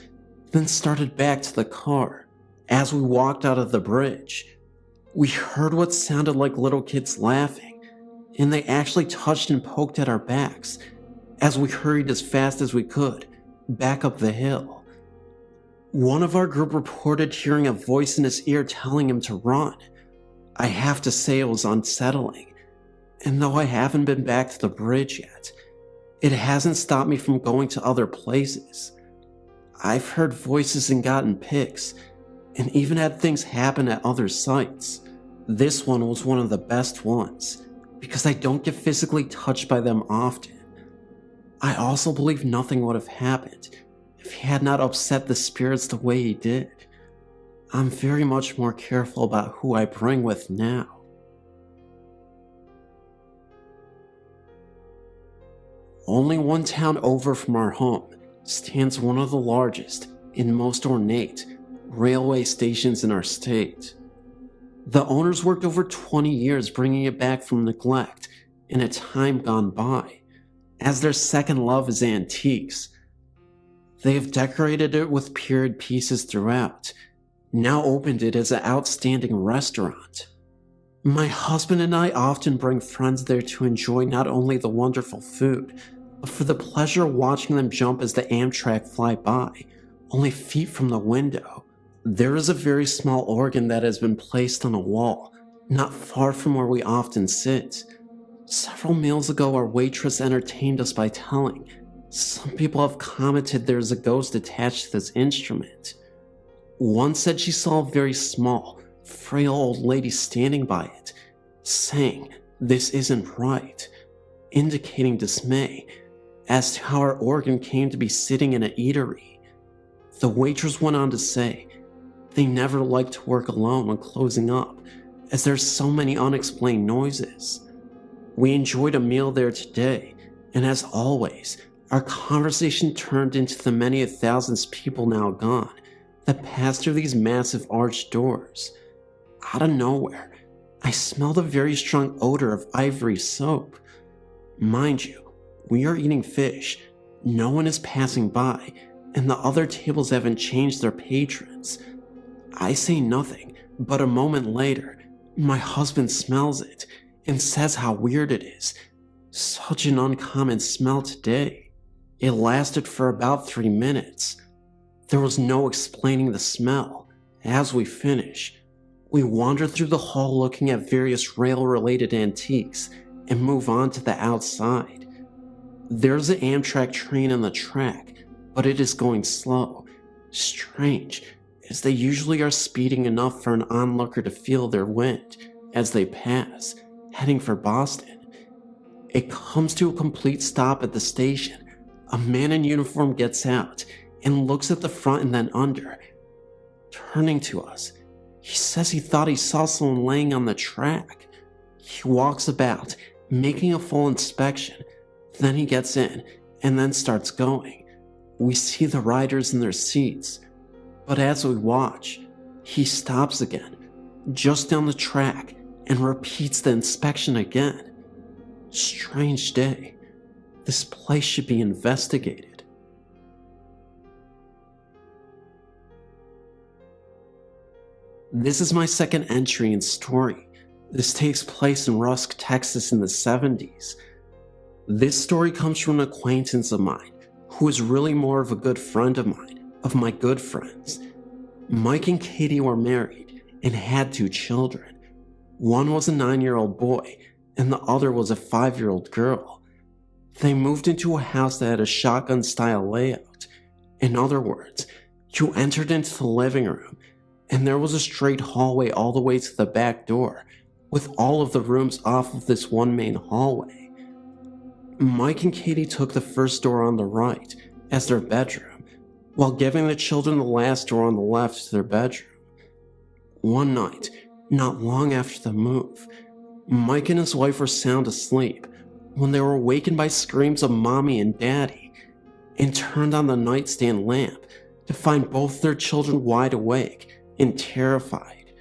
then started back to the car. As we walked out of the bridge, we heard what sounded like little kids laughing, and they actually touched and poked at our backs as we hurried as fast as we could back up the hill. One of our group reported hearing a voice in his ear telling him to run. I have to say it was unsettling, and though I haven't been back to the bridge yet, it hasn't stopped me from going to other places. I've heard voices and gotten pics, and even had things happen at other sites. This one was one of the best ones, because I don't get physically touched by them often. I also believe nothing would have happened if he had not upset the spirits the way he did. I'm very much more careful about who I bring with now. Only one town over from our home stands one of the largest and most ornate railway stations in our state. The owners worked over 20 years bringing it back from neglect in a time gone by, as their second love is antiques. They have decorated it with period pieces throughout, now opened it as an outstanding restaurant. My husband and I often bring friends there to enjoy not only the wonderful food, but for the pleasure of watching them jump as the Amtrak fly by, only feet from the window. There is a very small organ that has been placed on a wall, not far from where we often sit. Several meals ago, our waitress entertained us by telling some people have commented there is a ghost attached to this instrument. One said she saw a very small, frail old lady standing by it, saying, "This isn't right," indicating dismay as to how our organ came to be sitting in an eatery. The waitress went on to say, they never like to work alone when closing up, as there's so many unexplained noises. We enjoyed a meal there today, and as always, our conversation turned into the many thousands people now gone, that pass through these massive arched doors. Out of nowhere, I smelled a very strong odor of ivory soap. Mind you, we are eating fish, no one is passing by, and the other tables haven't changed their patrons. I say nothing, but a moment later, my husband smells it and says how weird it is. Such an uncommon smell today. It lasted for about 3 minutes. There was no explaining the smell. As we finish, we wander through the hall looking at various rail-related antiques and move on to the outside. There's an Amtrak train on the track, but it is going slow. Strange, as they usually are speeding enough for an onlooker to feel their wind as they pass, heading for Boston. It comes to a complete stop at the station. A man in uniform gets out and looks at the front and then under. Turning to us, he says he thought he saw someone laying on the track. He walks about, making a full inspection. Then he gets in and then starts going. We see the riders in their seats, but as we watch, he stops again, just down the track, and repeats the inspection again. Strange day. This place should be investigated. This is my second entry and story. This takes place in Rusk, Texas in the 70s. This story comes from an acquaintance of mine, who is really more of a good friend of mine, of my good friends. Mike and Katie were married and had 2 children. One was a 9-year-old boy, and the other was a 5-year-old girl. They moved into a house that had a shotgun-style layout. In other words, you entered into the living room, and there was a straight hallway all the way to the back door, with all of the rooms off of this one main hallway. Mike and Katie took the first door on the right as their bedroom, while giving the children the last door on the left to their bedroom. One night, not long after the move, Mike and his wife were sound asleep when they were awakened by screams of Mommy and Daddy, and turned on the nightstand lamp to find both their children wide awake and terrified.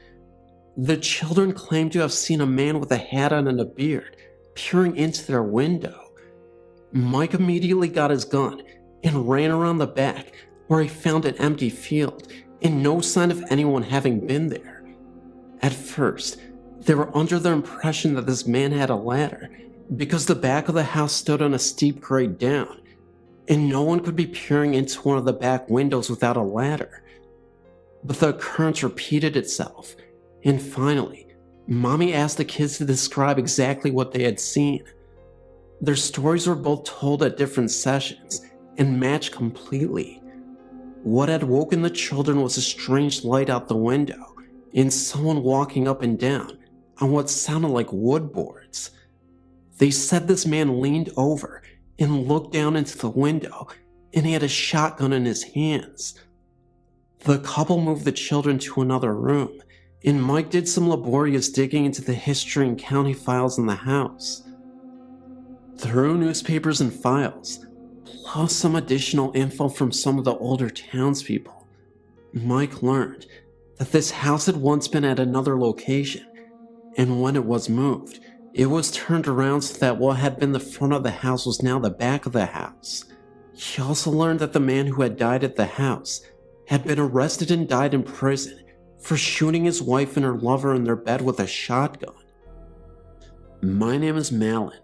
The children claimed to have seen a man with a hat on and a beard peering into their window. Mike immediately got his gun and ran around the back, where he found an empty field and no sign of anyone having been there. At first, they were under the impression that this man had a ladder because the back of the house stood on a steep grade down, and no one could be peering into one of the back windows without a ladder. But the occurrence repeated itself, and finally, Mommy asked the kids to describe exactly what they had seen. Their stories were both told at different sessions and matched completely. What had woken the children was a strange light out the window and someone walking up and down on what sounded like wood boards. They said this man leaned over and looked down into the window, and he had a shotgun in his hands. The couple moved the children to another room, and Mike did some laborious digging into the history and county files in the house. Through newspapers and files, plus some additional info from some of the older townspeople, Mike learned that this house had once been at another location, and when it was moved, it was turned around so that what had been the front of the house was now the back of the house. He also learned that the man who had died at the house had been arrested and died in prison for shooting his wife and her lover in their bed with a shotgun. My name is Malin,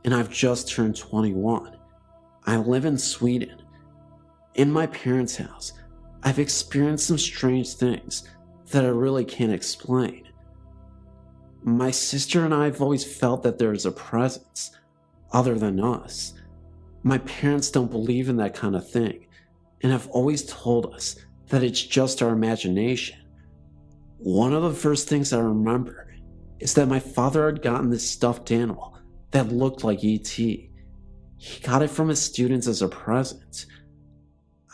and I've just turned 21. I live in Sweden. In my parents' house, I've experienced some strange things that I really can't explain. My sister and I have always felt that there is a presence, other than us. My parents don't believe in that kind of thing, and have always told us that it's just our imagination. One of the first things I remember is that my father had gotten this stuffed animal that looked like E.T. He got it from his students as a present.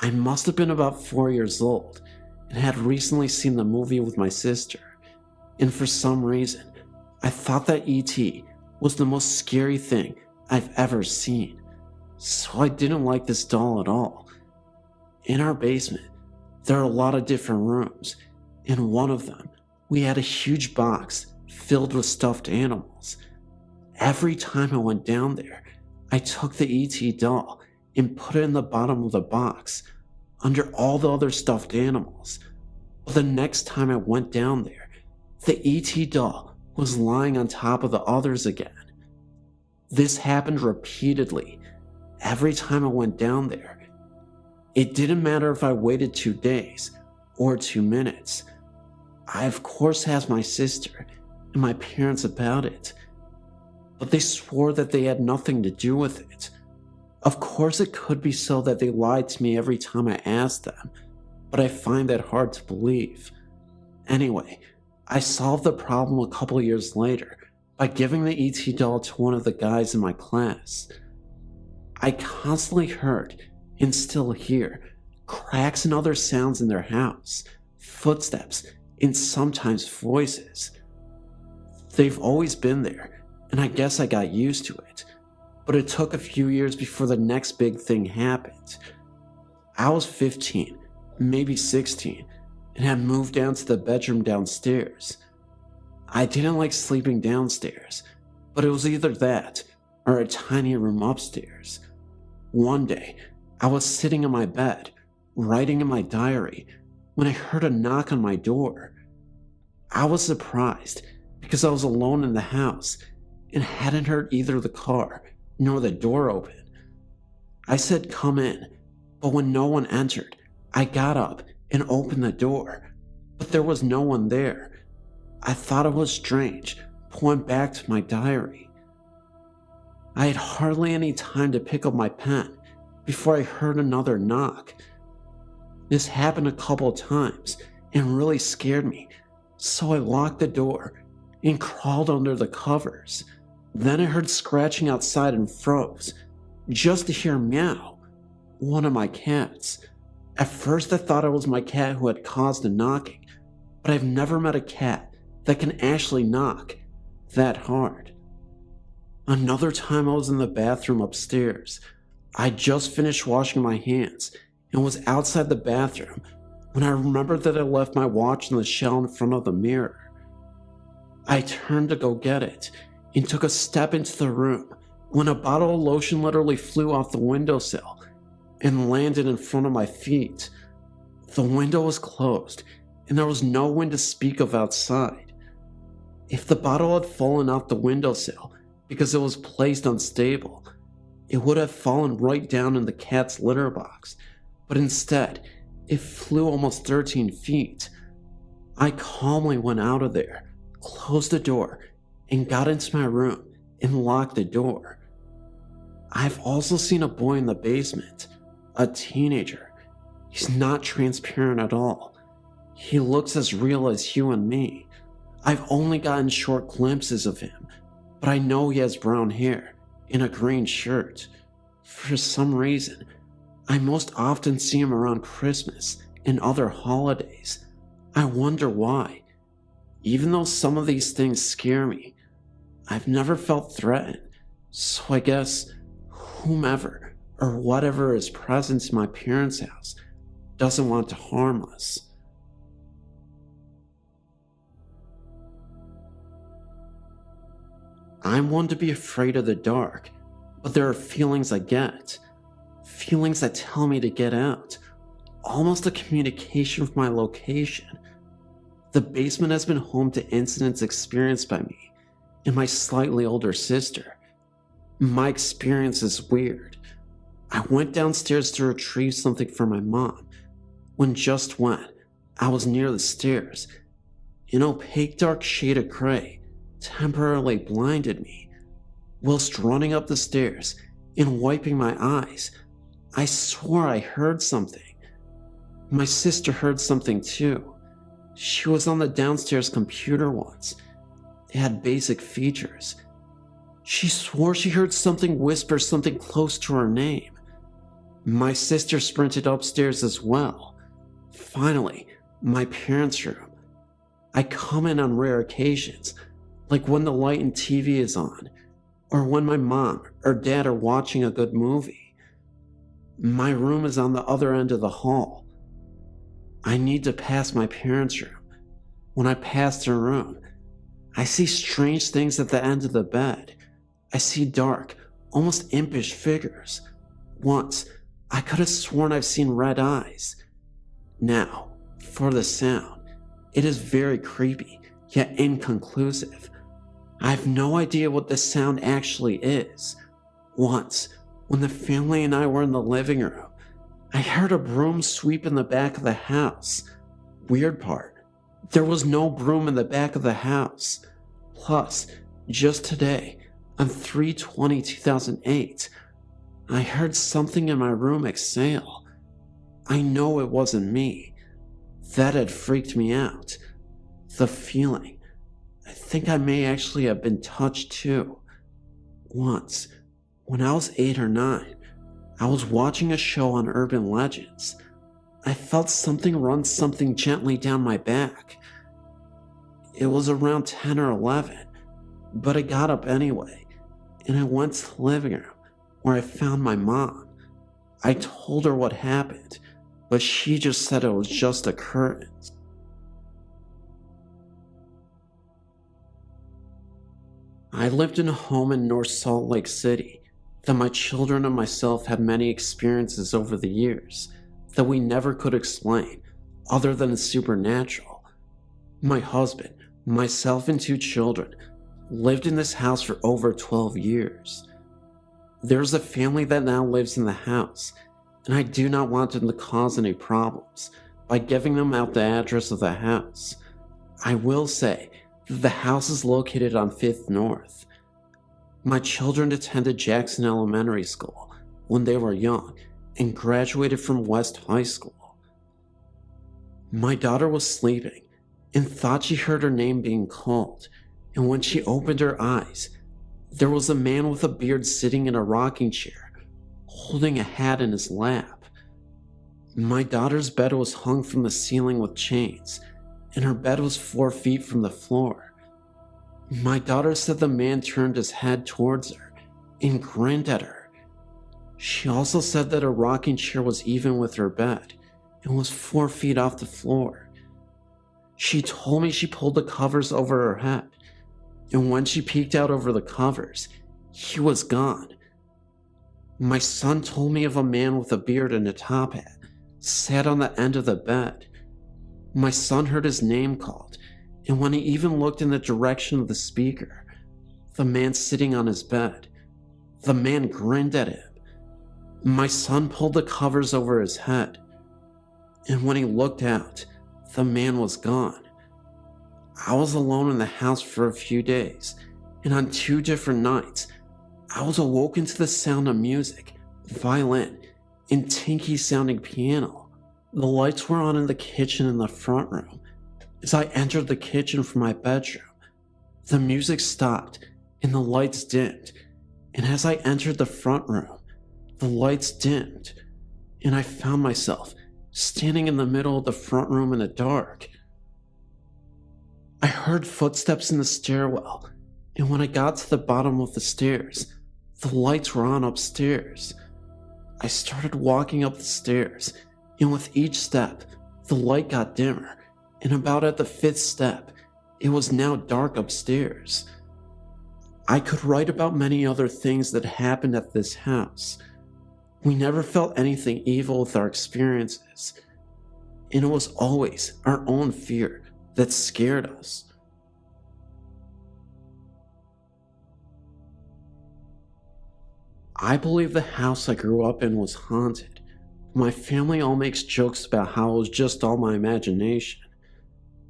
I must have been about 4 years old and had recently seen the movie with my sister, and for some reason, I thought that E.T. was the most scary thing I've ever seen, so I didn't like this doll at all. In our basement, There are a lot of different rooms. In one of them, we had a huge box filled with stuffed animals. Every time I went down there, I took the ET doll and put it in the bottom of the box, under all the other stuffed animals. But the next time I went down there, the ET doll was lying on top of the others again. This happened repeatedly, every time I went down there. It didn't matter if I waited 2 days or 2 minutes. I of course asked my sister and my parents about it, but they swore that they had nothing to do with it. Of course it could be so that they lied to me every time I asked them, but I find that hard to believe. Anyway, I solved the problem a couple years later by giving the ET doll to one of the guys in my class. I constantly heard, and still hear, cracks and other sounds in their house, footsteps, and sometimes voices. They've always been there, and I guess I got used to it, but it took a few years before the next big thing happened. I was 15, maybe 16, and had moved down to the bedroom downstairs. I didn't like sleeping downstairs, but it was either that or a tiny room upstairs. One day, I was sitting in my bed, writing in my diary, when I heard a knock on my door. I was surprised because I was alone in the house and hadn't heard either the car nor the door open. I said, "Come in," but when no one entered, I got up and opened the door, but there was no one there. I thought it was strange, but went back to my diary. I had hardly any time to pick up my pen before I heard another knock. This happened a couple times and really scared me, so I locked the door and crawled under the covers. Then I heard scratching outside and froze, just to hear meow, one of my cats. At first I thought it was my cat who had caused the knocking, but I've never met a cat that can actually knock that hard. Another time I was in the bathroom upstairs. I just finished washing my hands and was outside the bathroom when I remembered that I left my watch on the shelf in front of the mirror. I turned to go get it and took a step into the room when a bottle of lotion literally flew off the windowsill and landed in front of my feet. The window was closed and there was no wind to speak of outside. If the bottle had fallen off the windowsill because it was placed unstable, it would have fallen right down in the cat's litter box, but instead, it flew almost 13 feet. I calmly went out of there, closed the door, and got into my room and locked the door. I've also seen a boy in the basement, a teenager. He's not transparent at all. He looks as real as you and me. I've only gotten short glimpses of him, but I know he has brown hair and a green shirt. For some reason, I most often see him around Christmas and other holidays. I wonder why. Even though some of these things scare me, I've never felt threatened, so I guess whomever or whatever is present in my parents' house doesn't want to harm us. I'm one to be afraid of the dark, but there are feelings I get. Feelings that tell me to get out. Almost a communication with my location. The basement has been home to incidents experienced by me and my slightly older sister. My experience is weird. I went downstairs to retrieve something for my mom, when I was near the stairs, an opaque dark shade of gray temporarily blinded me. Whilst running up the stairs and wiping my eyes, I swore I heard something. My sister heard something too. She was on the downstairs computer once. It had basic features. She swore she heard something whisper something close to her name. My sister sprinted upstairs as well. Finally, my parents' room. I come in on rare occasions, like when the light in TV is on, or when my mom or dad are watching a good movie. My room is on the other end of the hall. I need to pass my parents' room. When I pass their room, I see strange things at the end of the bed. I see dark, almost impish figures. Once, I could have sworn I've seen red eyes. Now, for the sound, it is very creepy, yet inconclusive. I have no idea what the sound actually is. Once, when the family and I were in the living room, I heard a broom sweep in the back of the house. Weird part, there was no broom in the back of the house. Plus, just today, on 3/20/2008, I heard something in my room exhale. I know it wasn't me. That had freaked me out. The feeling. I think I may actually have been touched too. Once, when I was 8 or 9, I was watching a show on urban legends. I felt something run something gently down my back. It was around 10 or 11, but I got up anyway, and I went to the living room where I found my mom. I told her what happened, but she just said it was just a curtain. I lived in a home in North Salt Lake City that my children and myself had many experiences over the years that we never could explain other than supernatural. My husband, myself, and 2 children lived in this house for over 12 years. There's a family that now lives in the house, and I do not want them to cause any problems by giving them out the address of the house. I will say that the house is located on 5th North. My children attended Jackson Elementary School when they were young and graduated from West High School. My daughter was sleeping and thought she heard her name being called, and when she opened her eyes, there was a man with a beard sitting in a rocking chair, holding a hat in his lap. My daughter's bed was hung from the ceiling with chains, and her bed was 4 feet from the floor. My daughter said the man turned his head towards her and grinned at her. She also said that her rocking chair was even with her bed and was 4 feet off the floor. She told me she pulled the covers over her head, and when she peeked out over the covers, he was gone. My son told me of a man with a beard and a top hat sat on the end of the bed. My son heard his name called, and when he even looked in the direction of the speaker, the man sitting on his bed, the man grinned at him. My son pulled the covers over his head, and when he looked out, the man was gone. I was alone in the house for a few days, and on 2 different nights, I was awoken to the sound of music, violin, and tinky sounding piano. The lights were on in the kitchen and the front room. As I entered the kitchen from my bedroom, the music stopped and the lights dimmed, and as I entered the front room, the lights dimmed, and I found myself standing in the middle of the front room in the dark. I heard footsteps in the stairwell, and when I got to the bottom of the stairs, the lights were on upstairs. I started walking up the stairs, and with each step, the light got dimmer, and about at the 5th step, it was now dark upstairs. I could write about many other things that happened at this house. We never felt anything evil with our experiences, and it was always our own fear that scared us. I believe the house I grew up in was haunted. My family all makes jokes about how it was just all my imagination.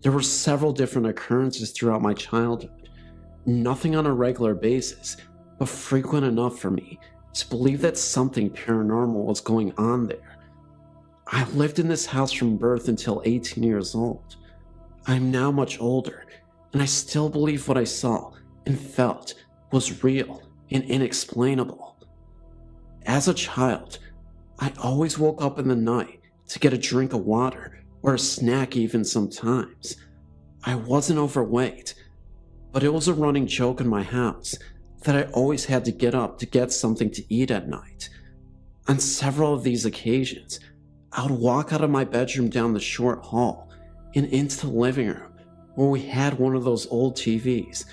There were several different occurrences throughout my childhood, nothing on a regular basis, but frequent enough for me to believe that something paranormal was going on there. I lived in this house from birth until 18 years old. I am now much older, and I still believe what I saw and felt was real and inexplainable. As a child, I always woke up in the night to get a drink of water or a snack even sometimes. I wasn't overweight, but it was a running joke in my house that I always had to get up to get something to eat at night. On several of these occasions, I would walk out of my bedroom down the short hall and into the living room where we had one of those old TVs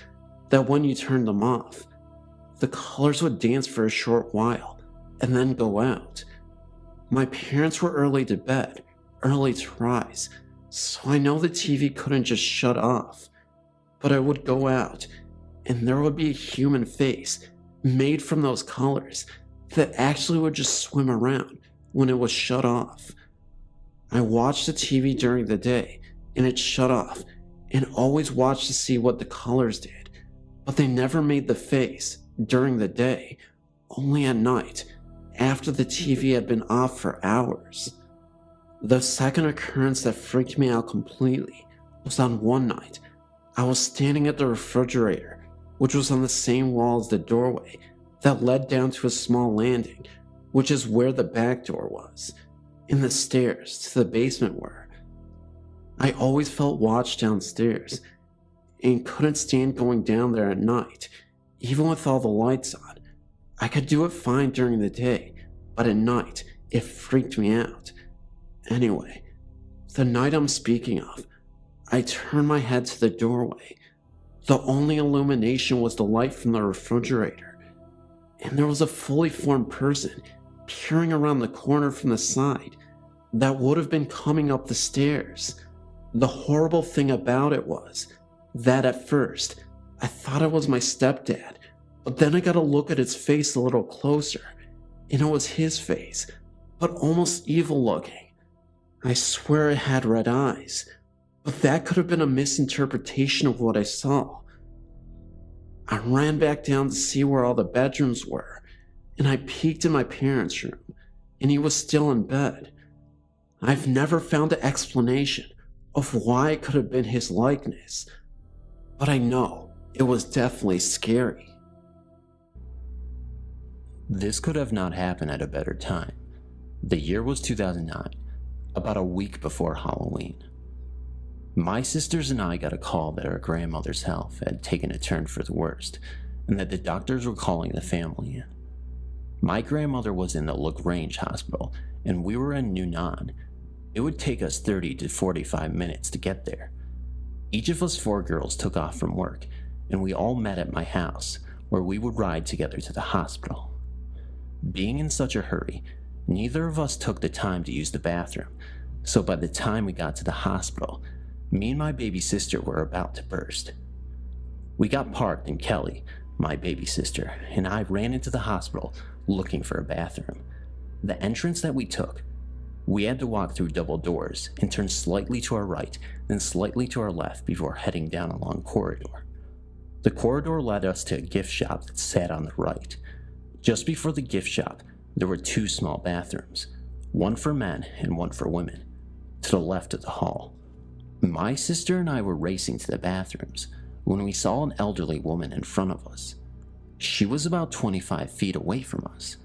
that when you turned them off, the colors would dance for a short while and then go out. My parents were early to bed, early to rise, so I know the TV couldn't just shut off. But I would go out, and there would be a human face made from those colors that actually would just swim around when it was shut off. I watched the TV during the day, and it shut off, and always watched to see what the colors did, but they never made the face during the day, only at night, after the TV had been off for hours. The second occurrence that freaked me out completely was on one night. I was standing at the refrigerator, which was on the same wall as the doorway that led down to a small landing, which is where the back door was, and the stairs to the basement were. I always felt watched downstairs, and couldn't stand going down there at night, even with all the lights on. I could do it fine during the day, but at night, it freaked me out. Anyway, the night I'm speaking of, I turned my head to the doorway. The only illumination was the light from the refrigerator, and there was a fully formed person peering around the corner from the side that would have been coming up the stairs. The horrible thing about it was that at first, I thought it was my stepdad, but then I got a look at his face a little closer, and it was his face, but almost evil looking. I swear it had red eyes, but that could have been a misinterpretation of what I saw. I ran back down to see where all the bedrooms were, and I peeked in my parents' room, and he was still in bed. I've never found an explanation of why it could have been his likeness, but I know it was definitely scary. This could have not happened at a better time. The year was 2009, about a week before Halloween. My sisters and I got a call that our grandmother's health had taken a turn for the worst, and that the doctors were calling the family in. My grandmother was in the LaGrange hospital, and we were in Newnan. It would take us 30 to 45 minutes to get there. Each of us 4 girls took off from work, and we all met at my house, where we would ride together to the hospital. Being in such a hurry, neither of us took the time to use the bathroom, so by the time we got to the hospital, me and my baby sister were about to burst. We got parked, and Kelly, my baby sister, and I ran into the hospital looking for a bathroom. The entrance that we took, we had to walk through double doors and turn slightly to our right, then slightly to our left before heading down a long corridor. The corridor led us to a gift shop that sat on the right. Just before the gift shop, there were 2 small bathrooms, one for men and one for women, to the left of the hall. My sister and I were racing to the bathrooms when we saw an elderly woman in front of us. She was about 25 feet away from us.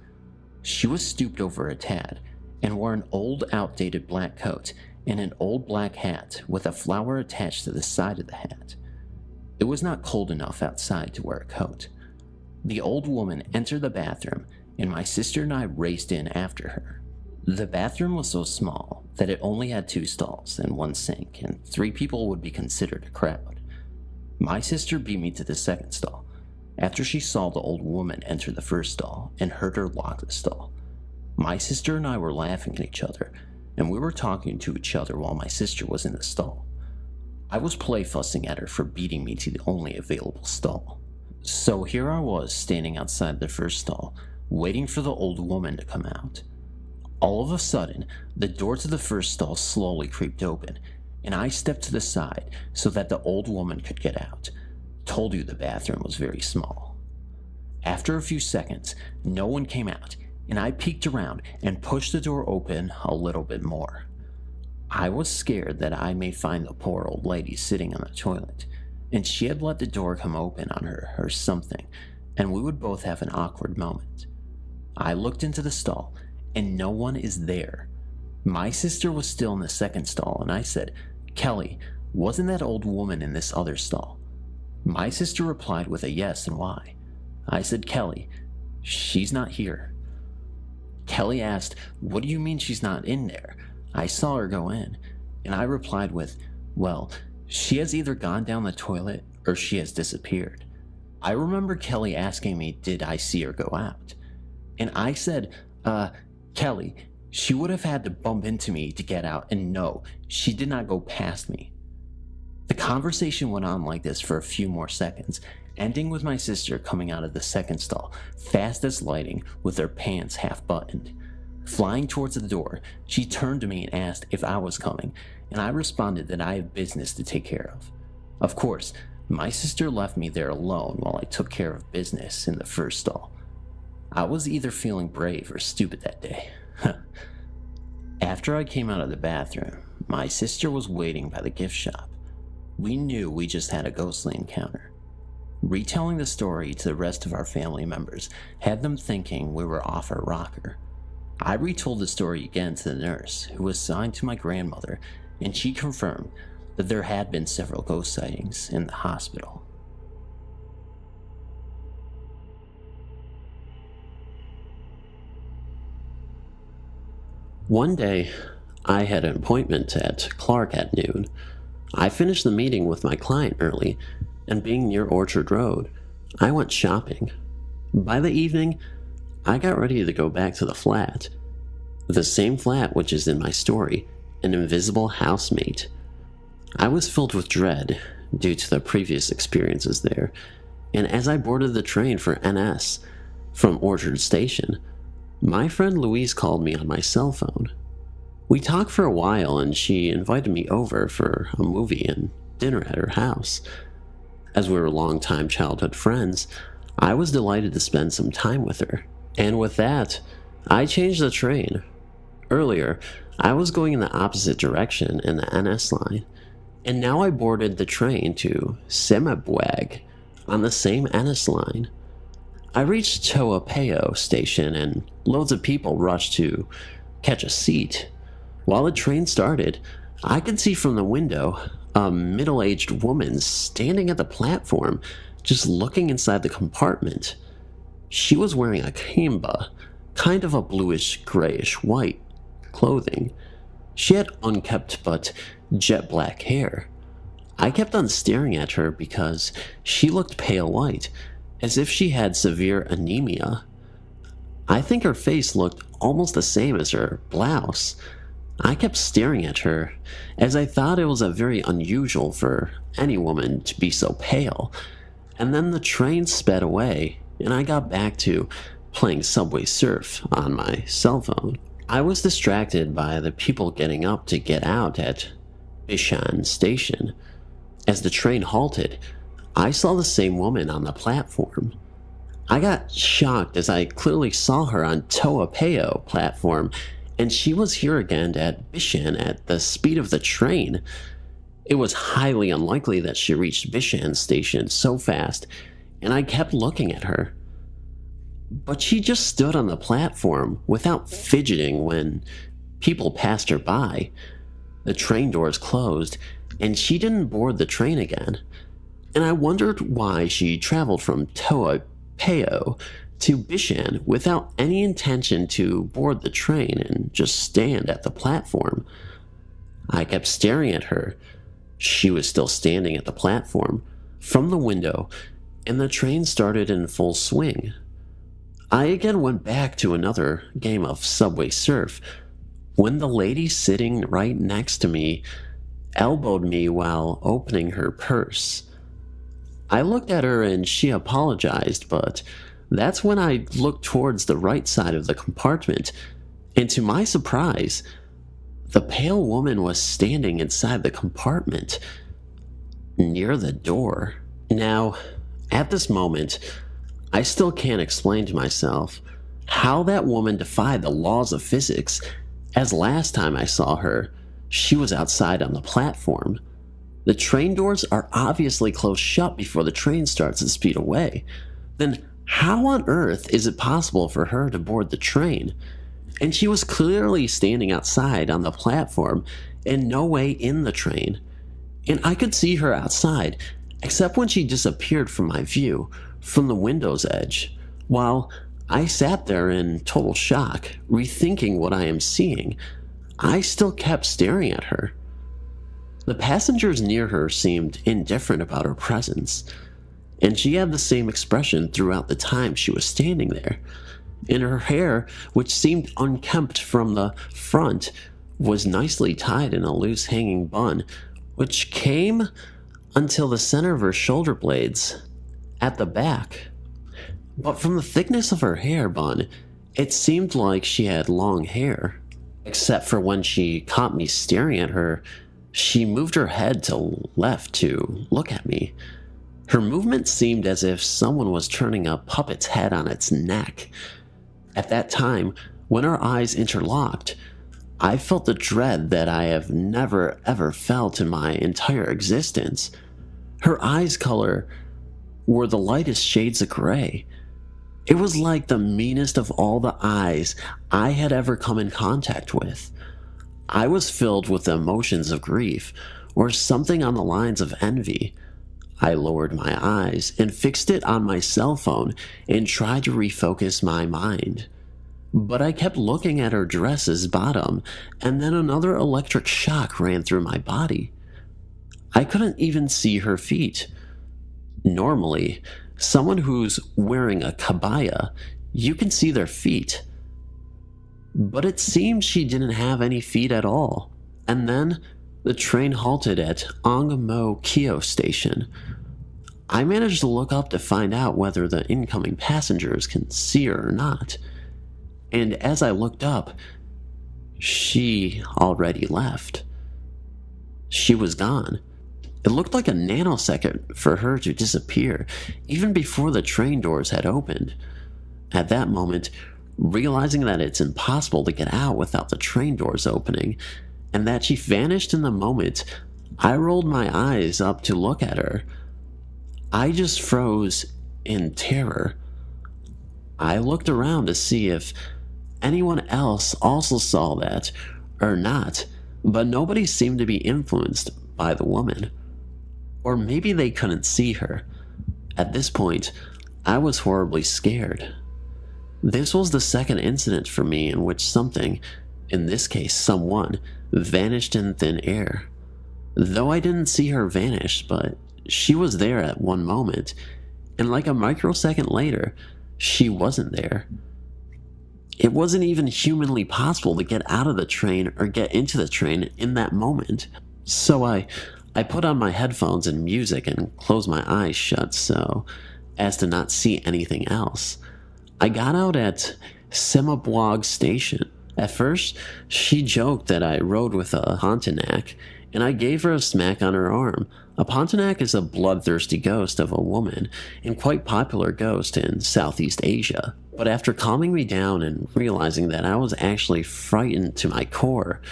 She was stooped over a tad and wore an old, outdated black coat and an old black hat with a flower attached to the side of the hat. It was not cold enough outside to wear a coat. The old woman entered the bathroom, and my sister and I raced in after her. The bathroom was so small that it only had 2 stalls and 1 sink, and 3 people would be considered a crowd. My sister beat me to the second stall after she saw the old woman enter the first stall and heard her lock the stall. My sister and I were laughing at each other, and we were talking to each other while my sister was in the stall. I was play fussing at her for beating me to the only available stall. So here I was standing outside the first stall, waiting for the old woman to come out. All of a sudden, the door to the first stall slowly creaked open, and I stepped to the side so that the old woman could get out. Told you the bathroom was very small. After a few seconds, no one came out, and I peeked around and pushed the door open a little bit more. I was scared that I may find the poor old lady sitting on the toilet, and she had let the door come open on her or something, and we would both have an awkward moment. I looked into the stall, and no one is there. My sister was still in the second stall, and I said, "Kelly, wasn't that old woman in this other stall?" My sister replied with a yes and why. I said, "Kelly, she's not here." Kelly asked, "What do you mean she's not in there? I saw her go in." And I replied with, "Well, she has either gone down the toilet or she has disappeared." I remember Kelly asking me, did I see her go out? And I said, Kelly, she would have had to bump into me to get out, and no, she did not go past me. The conversation went on like this for a few more seconds, ending with my sister coming out of the second stall, fast as lightning, with her pants half buttoned. Flying towards the door, she turned to me and asked if I was coming, and I responded that I have business to take care of. Of course, my sister left me there alone while I took care of business in the first stall. I was either feeling brave or stupid that day. After I came out of the bathroom, my sister was waiting by the gift shop. We knew we just had a ghostly encounter. Retelling the story to the rest of our family members had them thinking we were off our rocker. I retold the story again to the nurse, who was assigned to my grandmother, and she confirmed that there had been several ghost sightings in the hospital. One day, I had an appointment at Clark at noon. I finished the meeting with my client early, and being near Orchard Road, I went shopping. By the evening, I got ready to go back to the flat. The same flat which is in my story, an invisible housemate. I was filled with dread due to the previous experiences there, and as I boarded the train for NS from Orchard Station, my friend Louise called me on my cell phone. We talked for a while and she invited me over for a movie and dinner at her house. As we were longtime childhood friends, I was delighted to spend some time with her, and with that, I changed the train. Earlier, I was going in the opposite direction in the NS line, and now I boarded the train to Semebwag on the same NS line. I reached Toapeo station and loads of people rushed to catch a seat. While the train started, I could see from the window a middle-aged woman standing at the platform, just looking inside the compartment. She was wearing a kemba, kind of a bluish-grayish-white clothing. She had unkempt but jet-black hair. I kept on staring at her because she looked pale white, as if she had severe anemia. I think her face looked almost the same as her blouse. I kept staring at her, as I thought it was very unusual for any woman to be so pale. And then the train sped away, and I got back to playing Subway Surf on my cell phone. I was distracted by the people getting up to get out at Bishan Station. As the train halted, I saw the same woman on the platform. I got shocked as I clearly saw her on Toapeo platform, and she was here again at Bishan at the speed of the train. It was highly unlikely that she reached Bishan Station so fast, and I kept looking at her. But she just stood on the platform without fidgeting when people passed her by. The train doors closed, and she didn't board the train again. And I wondered why she traveled from Toapeo to Bishan without any intention to board the train and just stand at the platform. I kept staring at her. She was still standing at the platform, from the window, and the train started in full swing. I again went back to another game of Subway Surf, when the lady sitting right next to me elbowed me while opening her purse. I looked at her and she apologized, but that's when I looked towards the right side of the compartment, and to my surprise, the pale woman was standing inside the compartment, near the door. Now, at this moment, I still can't explain to myself how that woman defied the laws of physics, as last time I saw her, she was outside on the platform. The train doors are obviously closed shut before the train starts to speed away. Then how on earth is it possible for her to board the train? And she was clearly standing outside on the platform and no way in the train. And I could see her outside, except when she disappeared from my view, from the window's edge, while I sat there in total shock, rethinking what I am seeing. I still kept staring at her. The passengers near her seemed indifferent about her presence, and she had the same expression throughout the time she was standing there. And her hair, which seemed unkempt from the front, was nicely tied in a loose hanging bun, which came until the center of her shoulder blades at the back. But from the thickness of her hair bun, it seemed like she had long hair. Except for when she caught me staring at her, she moved her head to left to look at me. Her movement seemed as if someone was turning a puppet's head on its neck. At that time, when our eyes interlocked, I felt the dread that I have never ever felt in my entire existence. Her eyes' color were the lightest shades of gray. It was like the meanest of all the eyes I had ever come in contact with. I was filled with the emotions of grief, or something on the lines of envy. I lowered my eyes and fixed it on my cell phone and tried to refocus my mind. But I kept looking at her dress's bottom, and then another electric shock ran through my body. I couldn't even see her feet. Normally, someone who's wearing a kabaya, you can see their feet. But it seemed she didn't have any feet at all. And then the train halted at Ongmo Kyo Station. I managed to look up to find out whether the incoming passengers can see her or not. And as I looked up, she already left. She was gone. It looked like a nanosecond for her to disappear, even before the train doors had opened. At that moment, realizing that it's impossible to get out without the train doors opening, and that she vanished in the moment, I rolled my eyes up to look at her. I just froze in terror. I looked around to see if anyone else also saw that or not, but nobody seemed to be influenced by the woman. Or maybe they couldn't see her. At this point, I was horribly scared. This was the second incident for me in which something, in this case someone, vanished in thin air. Though I didn't see her vanish, but she was there at one moment, and like a microsecond later, she wasn't there. It wasn't even humanly possible to get out of the train or get into the train in that moment. So I put on my headphones and music and closed my eyes shut so as to not see anything else. I got out at Semabwag Station. At first, she joked that I rode with a Pontiac, and I gave her a smack on her arm. A Pontiac is a bloodthirsty ghost of a woman, and quite popular ghost in Southeast Asia. But after calming me down and realizing that I was actually frightened to my core,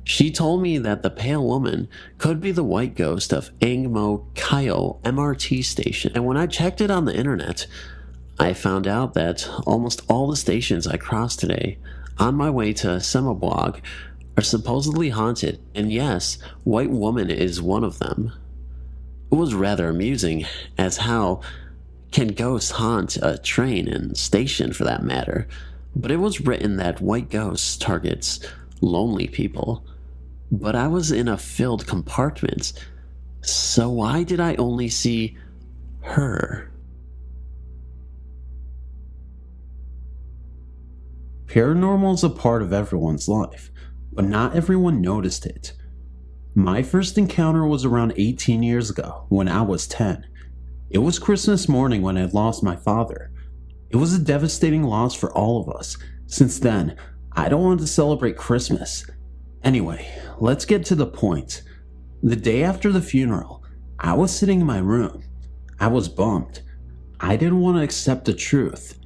she told me that the pale woman could be the white ghost of Angmo Kyo MRT station. And when I checked it on the internet, I found out that almost all the stations I crossed today on my way to Semabwag are supposedly haunted, and yes, White Woman is one of them. It was rather amusing, as how can ghosts haunt a train and station for that matter, but it was written that white ghosts targets lonely people. But I was in a filled compartment, so why did I only see her? Paranormal is a part of everyone's life, but not everyone noticed it. My first encounter was around 18 years ago, when I was 10. It was Christmas morning when I lost my father. It was a devastating loss for all of us. Since then, I don't want to celebrate Christmas. Anyway, let's get to the point. The day after the funeral, I was sitting in my room. I was bummed. I didn't want to accept the truth.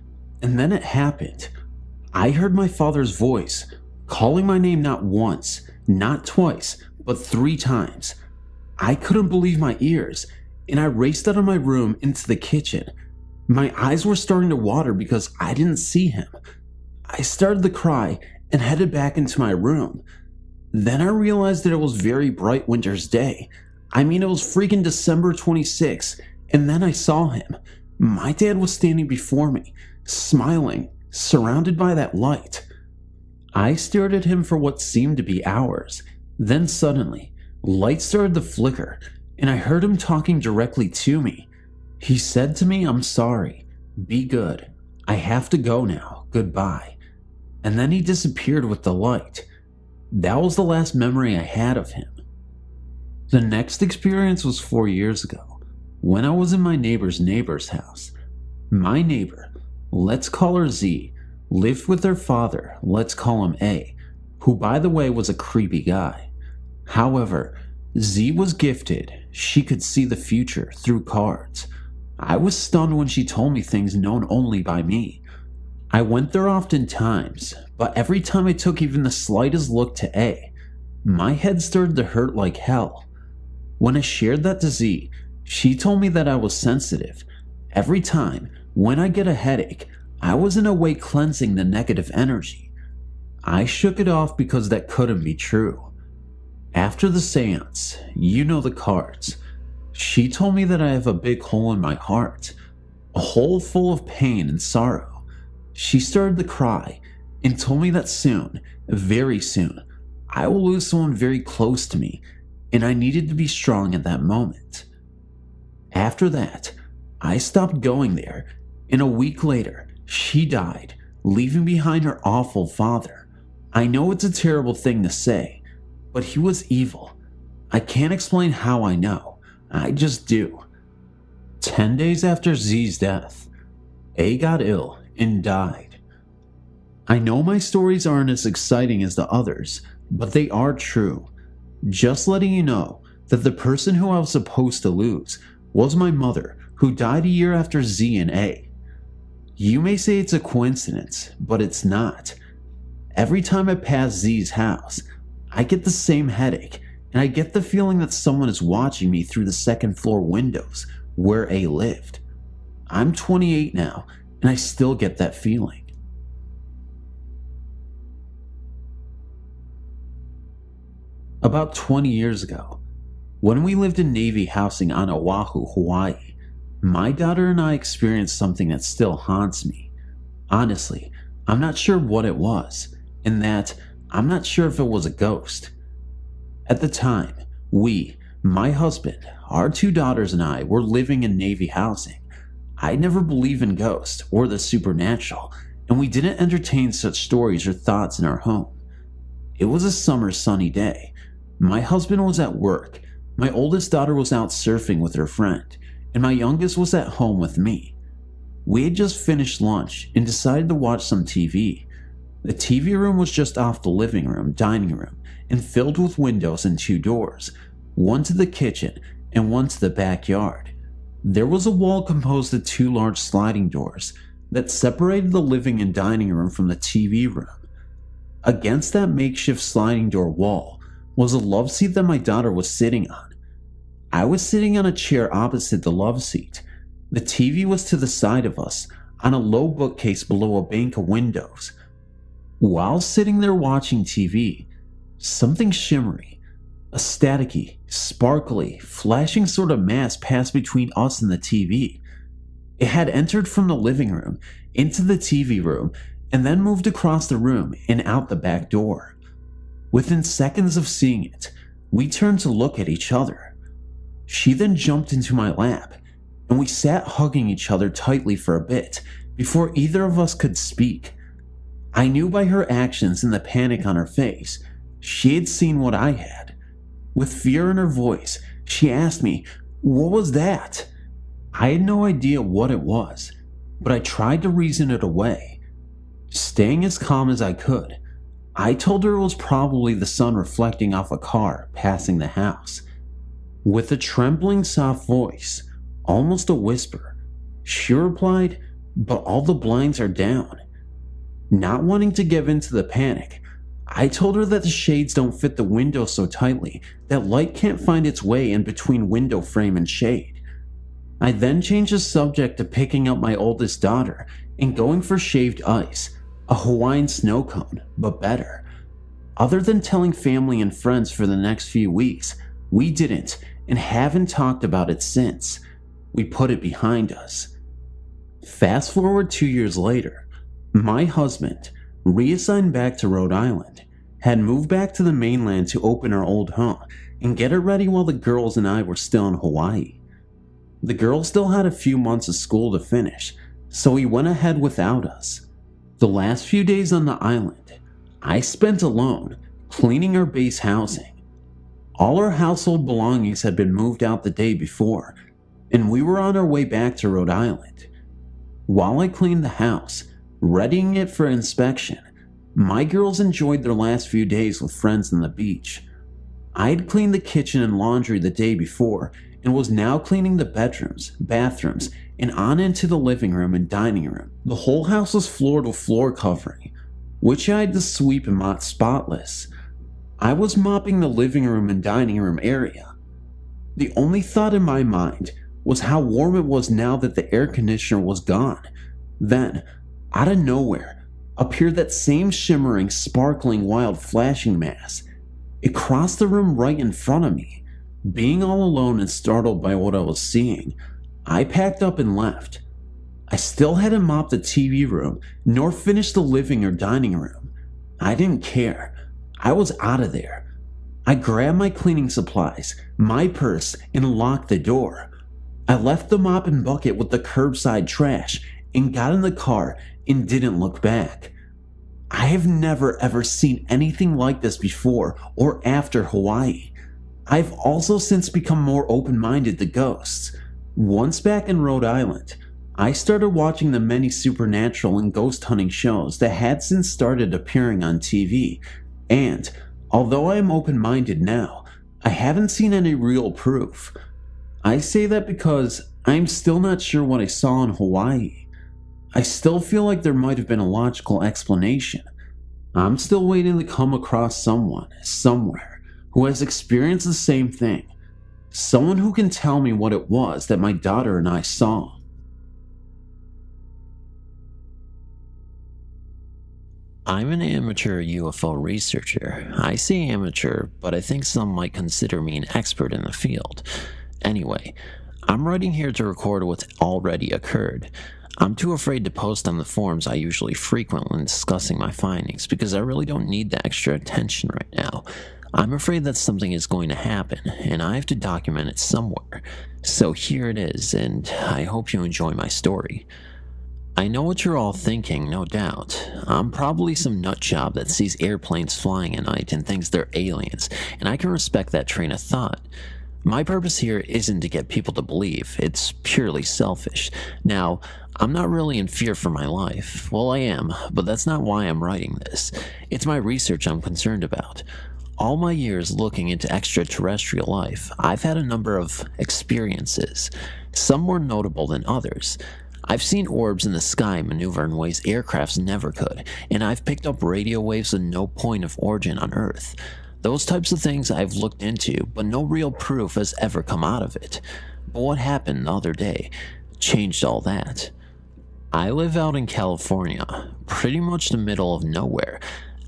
And then it happened. I heard my father's voice, calling my name not once, not twice, but 3 times. I couldn't believe my ears, and I raced out of my room into the kitchen. My eyes were starting to water because I didn't see him. I started to cry and headed back into my room. Then I realized that it was very bright winter's day. I mean, it was freaking December 26th, and then I saw him. My dad was standing before me, smiling, surrounded by that light. I stared at him for what seemed to be hours. Then suddenly, light started to flicker, and I heard him talking directly to me. He said to me, "I'm sorry. Be good. I have to go now. Goodbye." And then he disappeared with the light. That was the last memory I had of him. The next experience was 4 years ago, when I was in my neighbor's house. My neighbor, let's call her Z, lived with her father, let's call him A, who by the way was a creepy guy. However, Z was gifted. She could see the future through cards. I was stunned when she told me things known only by me. I went there often times, but every time I took even the slightest look to A, my head started to hurt like hell. When I shared that to Z, she told me that I was sensitive. Every time, when I get a headache, I was in a way cleansing the negative energy. I shook it off because that couldn't be true. After the seance, you know the cards, she told me that I have a big hole in my heart, a hole full of pain and sorrow. She started to cry and told me that soon, very soon, I will lose someone very close to me, and I needed to be strong at that moment. After that, I stopped going there, and a week later, she died, leaving behind her awful father. I know it's a terrible thing to say, but he was evil. I can't explain how I know. I just do. 10 days after Z's death, A got ill and died. I know my stories aren't as exciting as the others, but they are true. Just letting you know that the person who I was supposed to lose was my mother, who died a year after Z and A. You may say it's a coincidence, but it's not. Every time I pass Z's house, I get the same headache, and I get the feeling that someone is watching me through the second floor windows where A lived. I'm 28 now, and I still get that feeling. About 20 years ago, when we lived in Navy housing on Oahu, Hawaii, my daughter and I experienced something that still haunts me. Honestly, I'm not sure what it was, and that I'm not sure if it was a ghost. At the time, we, my husband, our 2 daughters and I were living in Navy housing. I never believed in ghosts or the supernatural, and we didn't entertain such stories or thoughts in our home. It was a summer sunny day. My husband was at work, my oldest daughter was out surfing with her friend, and my youngest was at home with me. We had just finished lunch and decided to watch some TV. The TV room was just off the living room, dining room, and filled with windows and 2 doors, one to the kitchen and one to the backyard. There was a wall composed of 2 large sliding doors that separated the living and dining room from the TV room. Against that makeshift sliding door wall was a love seat that my daughter was sitting on. I was sitting on a chair opposite the love seat. The TV was to the side of us, on a low bookcase below a bank of windows. While sitting there watching TV, something shimmery, a staticky, sparkly, flashing sort of mass passed between us and the TV. It had entered from the living room into the TV room and then moved across the room and out the back door. Within seconds of seeing it, we turned to look at each other. She then jumped into my lap, and we sat hugging each other tightly for a bit before either of us could speak. I knew by her actions and the panic on her face, she had seen what I had. With fear in her voice, she asked me, "What was that?" I had no idea what it was, but I tried to reason it away. Staying as calm as I could, I told her it was probably the sun reflecting off a car passing the house. With a trembling, soft voice, almost a whisper, she replied, "But all the blinds are down." Not wanting to give in to the panic, I told her that the shades don't fit the window so tightly that light can't find its way in between window frame and shade. I then changed the subject to picking up my oldest daughter and going for shaved ice, a Hawaiian snow cone, but better. Other than telling family and friends for the next few weeks, we didn't and haven't talked about it since. We put it behind us. Fast forward 2 years later, my husband, reassigned back to Rhode Island, had moved back to the mainland to open our old home and get it ready while the girls and I were still in Hawaii. The girls still had a few months of school to finish, so he went ahead without us. The last few days on the island, I spent alone, cleaning our base housing. All our household belongings had been moved out the day before, and we were on our way back to Rhode Island. While I cleaned the house, readying it for inspection, my girls enjoyed their last few days with friends on the beach. I had cleaned the kitchen and laundry the day before and was now cleaning the bedrooms, bathrooms, and on into the living room and dining room. The whole house was floored with floor covering, which I had to sweep and mop spotless. I was mopping the living room and dining room area. The only thought in my mind was how warm it was now that the air conditioner was gone. Then, out of nowhere, appeared that same shimmering, sparkling, wild flashing mass. It crossed the room right in front of me. Being all alone and startled by what I was seeing, I packed up and left. I still hadn't mopped the TV room, nor finished the living or dining room. I didn't care. I was out of there. I grabbed my cleaning supplies, my purse, and locked the door. I left the mop and bucket with the curbside trash and got in the car and didn't look back. I have never ever seen anything like this before or after Hawaii. I've also since become more open-minded to ghosts. Once back in Rhode Island, I started watching the many supernatural and ghost hunting shows that had since started appearing on TV, and although I am open-minded now, I haven't seen any real proof. I say that because I'm still not sure what I saw in Hawaii. I still feel like there might have been a logical explanation. I'm still waiting to come across someone, somewhere, who has experienced the same thing. Someone who can tell me what it was that my daughter and I saw. I'm an amateur UFO researcher. I say amateur, but I think some might consider me an expert in the field. Anyway, I'm writing here to record what's already occurred. I'm too afraid to post on the forums I usually frequent when discussing my findings because I really don't need the extra attention right now. I'm afraid that something is going to happen, and I have to document it somewhere. So here it is, and I hope you enjoy my story. I know what you're all thinking, no doubt. I'm probably some nutjob that sees airplanes flying at night and thinks they're aliens, and I can respect that train of thought. My purpose here isn't to get people to believe, it's purely selfish. Now, I'm not really in fear for my life. Well, I am, but that's not why I'm writing this. It's my research I'm concerned about. All my years looking into extraterrestrial life, I've had a number of experiences, some more notable than others. I've seen orbs in the sky maneuver in ways aircrafts never could, and I've picked up radio waves with no point of origin on Earth. Those types of things I've looked into, but no real proof has ever come out of it. But what happened the other day changed all that. I live out in California, pretty much the middle of nowhere,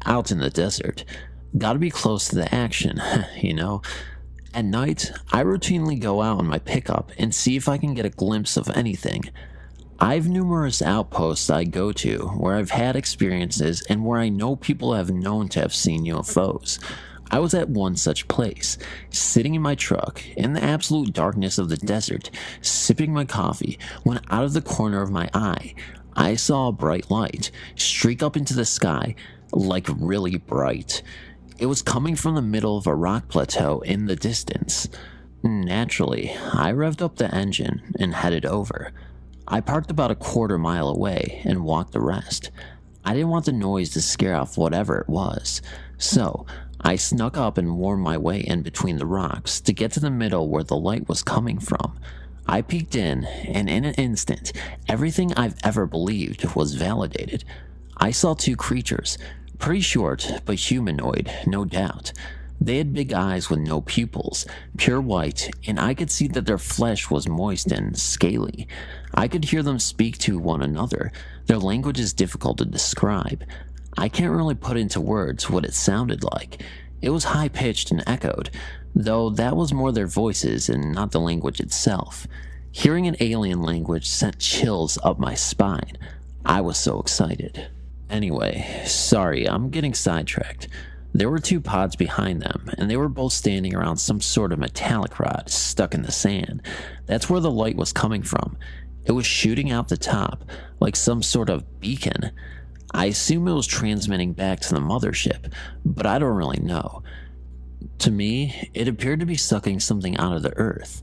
out in the desert. Gotta be close to the action, you know? At night, I routinely go out in my pickup and see if I can get a glimpse of anything. I've numerous outposts I go to where I've had experiences and where I know people have known to have seen UFOs. I was at one such place, sitting in my truck in the absolute darkness of the desert, sipping my coffee, when out of the corner of my eye, I saw a bright light streak up into the sky, like really bright. It was coming from the middle of a rock plateau in the distance. Naturally, I revved up the engine and headed over. I parked about a quarter mile away and walked the rest. I didn't want the noise to scare off whatever it was, so I snuck up and wormed my way in between the rocks to get to the middle where the light was coming from. I peeked in, and in an instant, everything I've ever believed was validated. I saw two creatures, pretty short but humanoid, no doubt. They had big eyes with no pupils, pure white, and I could see that their flesh was moist and scaly. I could hear them speak to one another. Their language is difficult to describe. I can't really put into words what it sounded like. It was high-pitched and echoed, though that was more their voices and not the language itself. Hearing an alien language sent chills up my spine. I was so excited. Anyway, sorry, I'm getting sidetracked. There were 2 pods behind them, and they were both standing around some sort of metallic rod stuck in the sand. That's where the light was coming from. It was shooting out the top, like some sort of beacon. I assume it was transmitting back to the mothership, but I don't really know. To me, it appeared to be sucking something out of the earth.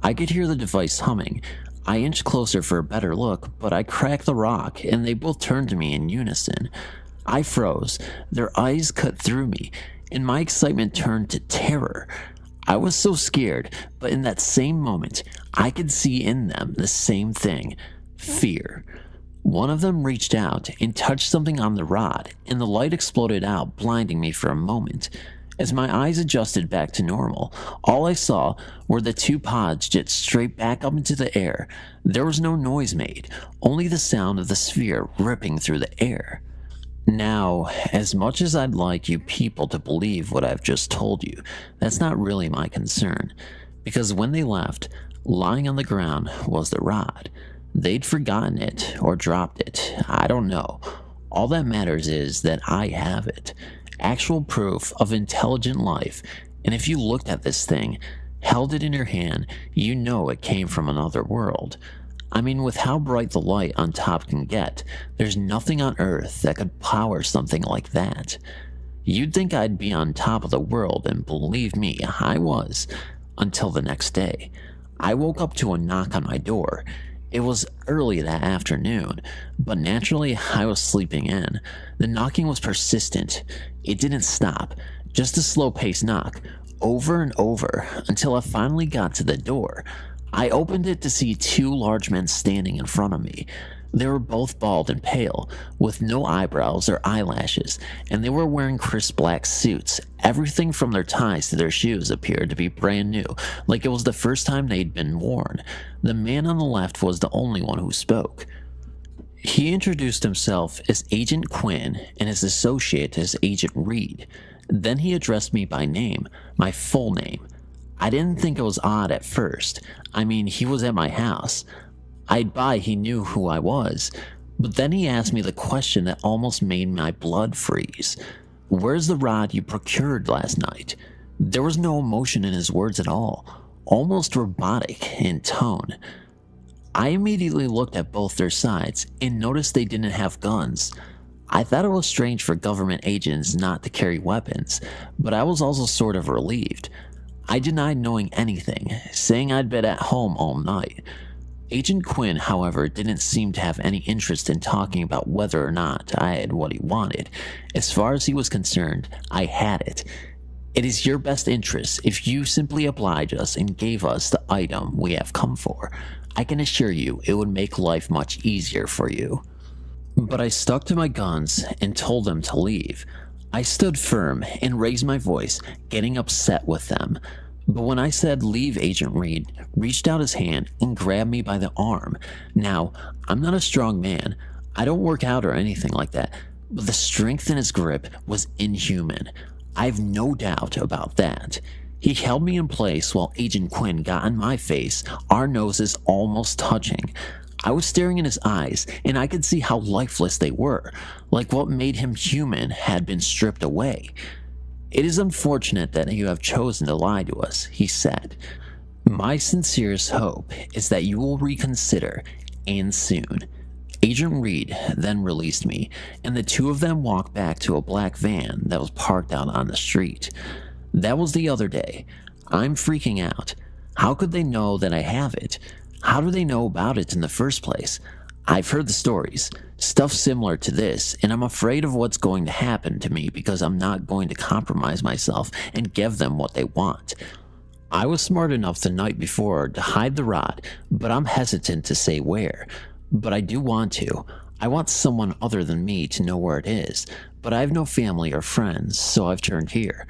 I could hear the device humming. I inched closer for a better look, but I cracked the rock, and they both turned to me in unison. I froze. Their eyes cut through me, and my excitement turned to terror. I was so scared, but in that same moment, I could see in them the same thing: fear. One of them reached out and touched something on the rod, and the light exploded out, blinding me for a moment. As my eyes adjusted back to normal, all I saw were the 2 pods jet straight back up into the air. There was no noise made, only the sound of the sphere ripping through the air. Now, as much as I'd like you people to believe what I've just told you, that's not really my concern. Because when they left, lying on the ground was the rod. They'd forgotten it or dropped it. I don't know. All that matters is that I have it. Actual proof of intelligent life. And if you looked at this thing, held it in your hand, you know it came from another world. I mean, with how bright the light on top can get, there's nothing on Earth that could power something like that. You'd think I'd be on top of the world, and believe me, I was. Until the next day. I woke up to a knock on my door. It was early that afternoon, but naturally I was sleeping in. The knocking was persistent. It didn't stop, just a slow-paced knock, over and over, until I finally got to the door. I opened it to see 2 large men standing in front of me. They were both bald and pale, with no eyebrows or eyelashes, and they were wearing crisp black suits. Everything from their ties to their shoes appeared to be brand new, like it was the first time they'd been worn. The man on the left was the only one who spoke. He introduced himself as Agent Quinn and his associate as Agent Reed. Then he addressed me by name, my full name. I didn't think it was odd at first. I mean, he was at my house. I'd buy he knew who I was, but then he asked me the question that almost made my blood freeze. Where's the rod you procured last night? There was no emotion in his words at all, almost robotic in tone. I immediately looked at both their sides and noticed they didn't have guns. I thought it was strange for government agents not to carry weapons, but I was also sort of relieved. I denied knowing anything, saying I'd been at home all night. Agent Quinn, however, didn't seem to have any interest in talking about whether or not I had what he wanted. As far as he was concerned, I had it. It is your best interest if you simply oblige us and gave us the item we have come for. I can assure you it would make life much easier for you. But I stuck to my guns and told them to leave. I stood firm and raised my voice, getting upset with them. But when I said leave, Agent Reed reached out his hand and grabbed me by the arm. Now, I'm not a strong man. I don't work out or anything like that, but the strength in his grip was inhuman. I've no doubt about that. He held me in place while Agent Quinn got in my face, our noses almost touching. I was staring in his eyes, and I could see how lifeless they were, like what made him human had been stripped away. It is unfortunate that you have chosen to lie to us, he said. My sincerest hope is that you will reconsider, and soon. Agent Reed then released me, and the 2 of them walked back to a black van that was parked out on the street. That was the other day. I'm freaking out. How could they know that I have it? How do they know about it in the first place? I've heard the stories, stuff similar to this, and I'm afraid of what's going to happen to me because I'm not going to compromise myself and give them what they want. I was smart enough the night before to hide the rod, but I'm hesitant to say where. But I do want to. I want someone other than me to know where it is, but I have no family or friends, so I've turned here.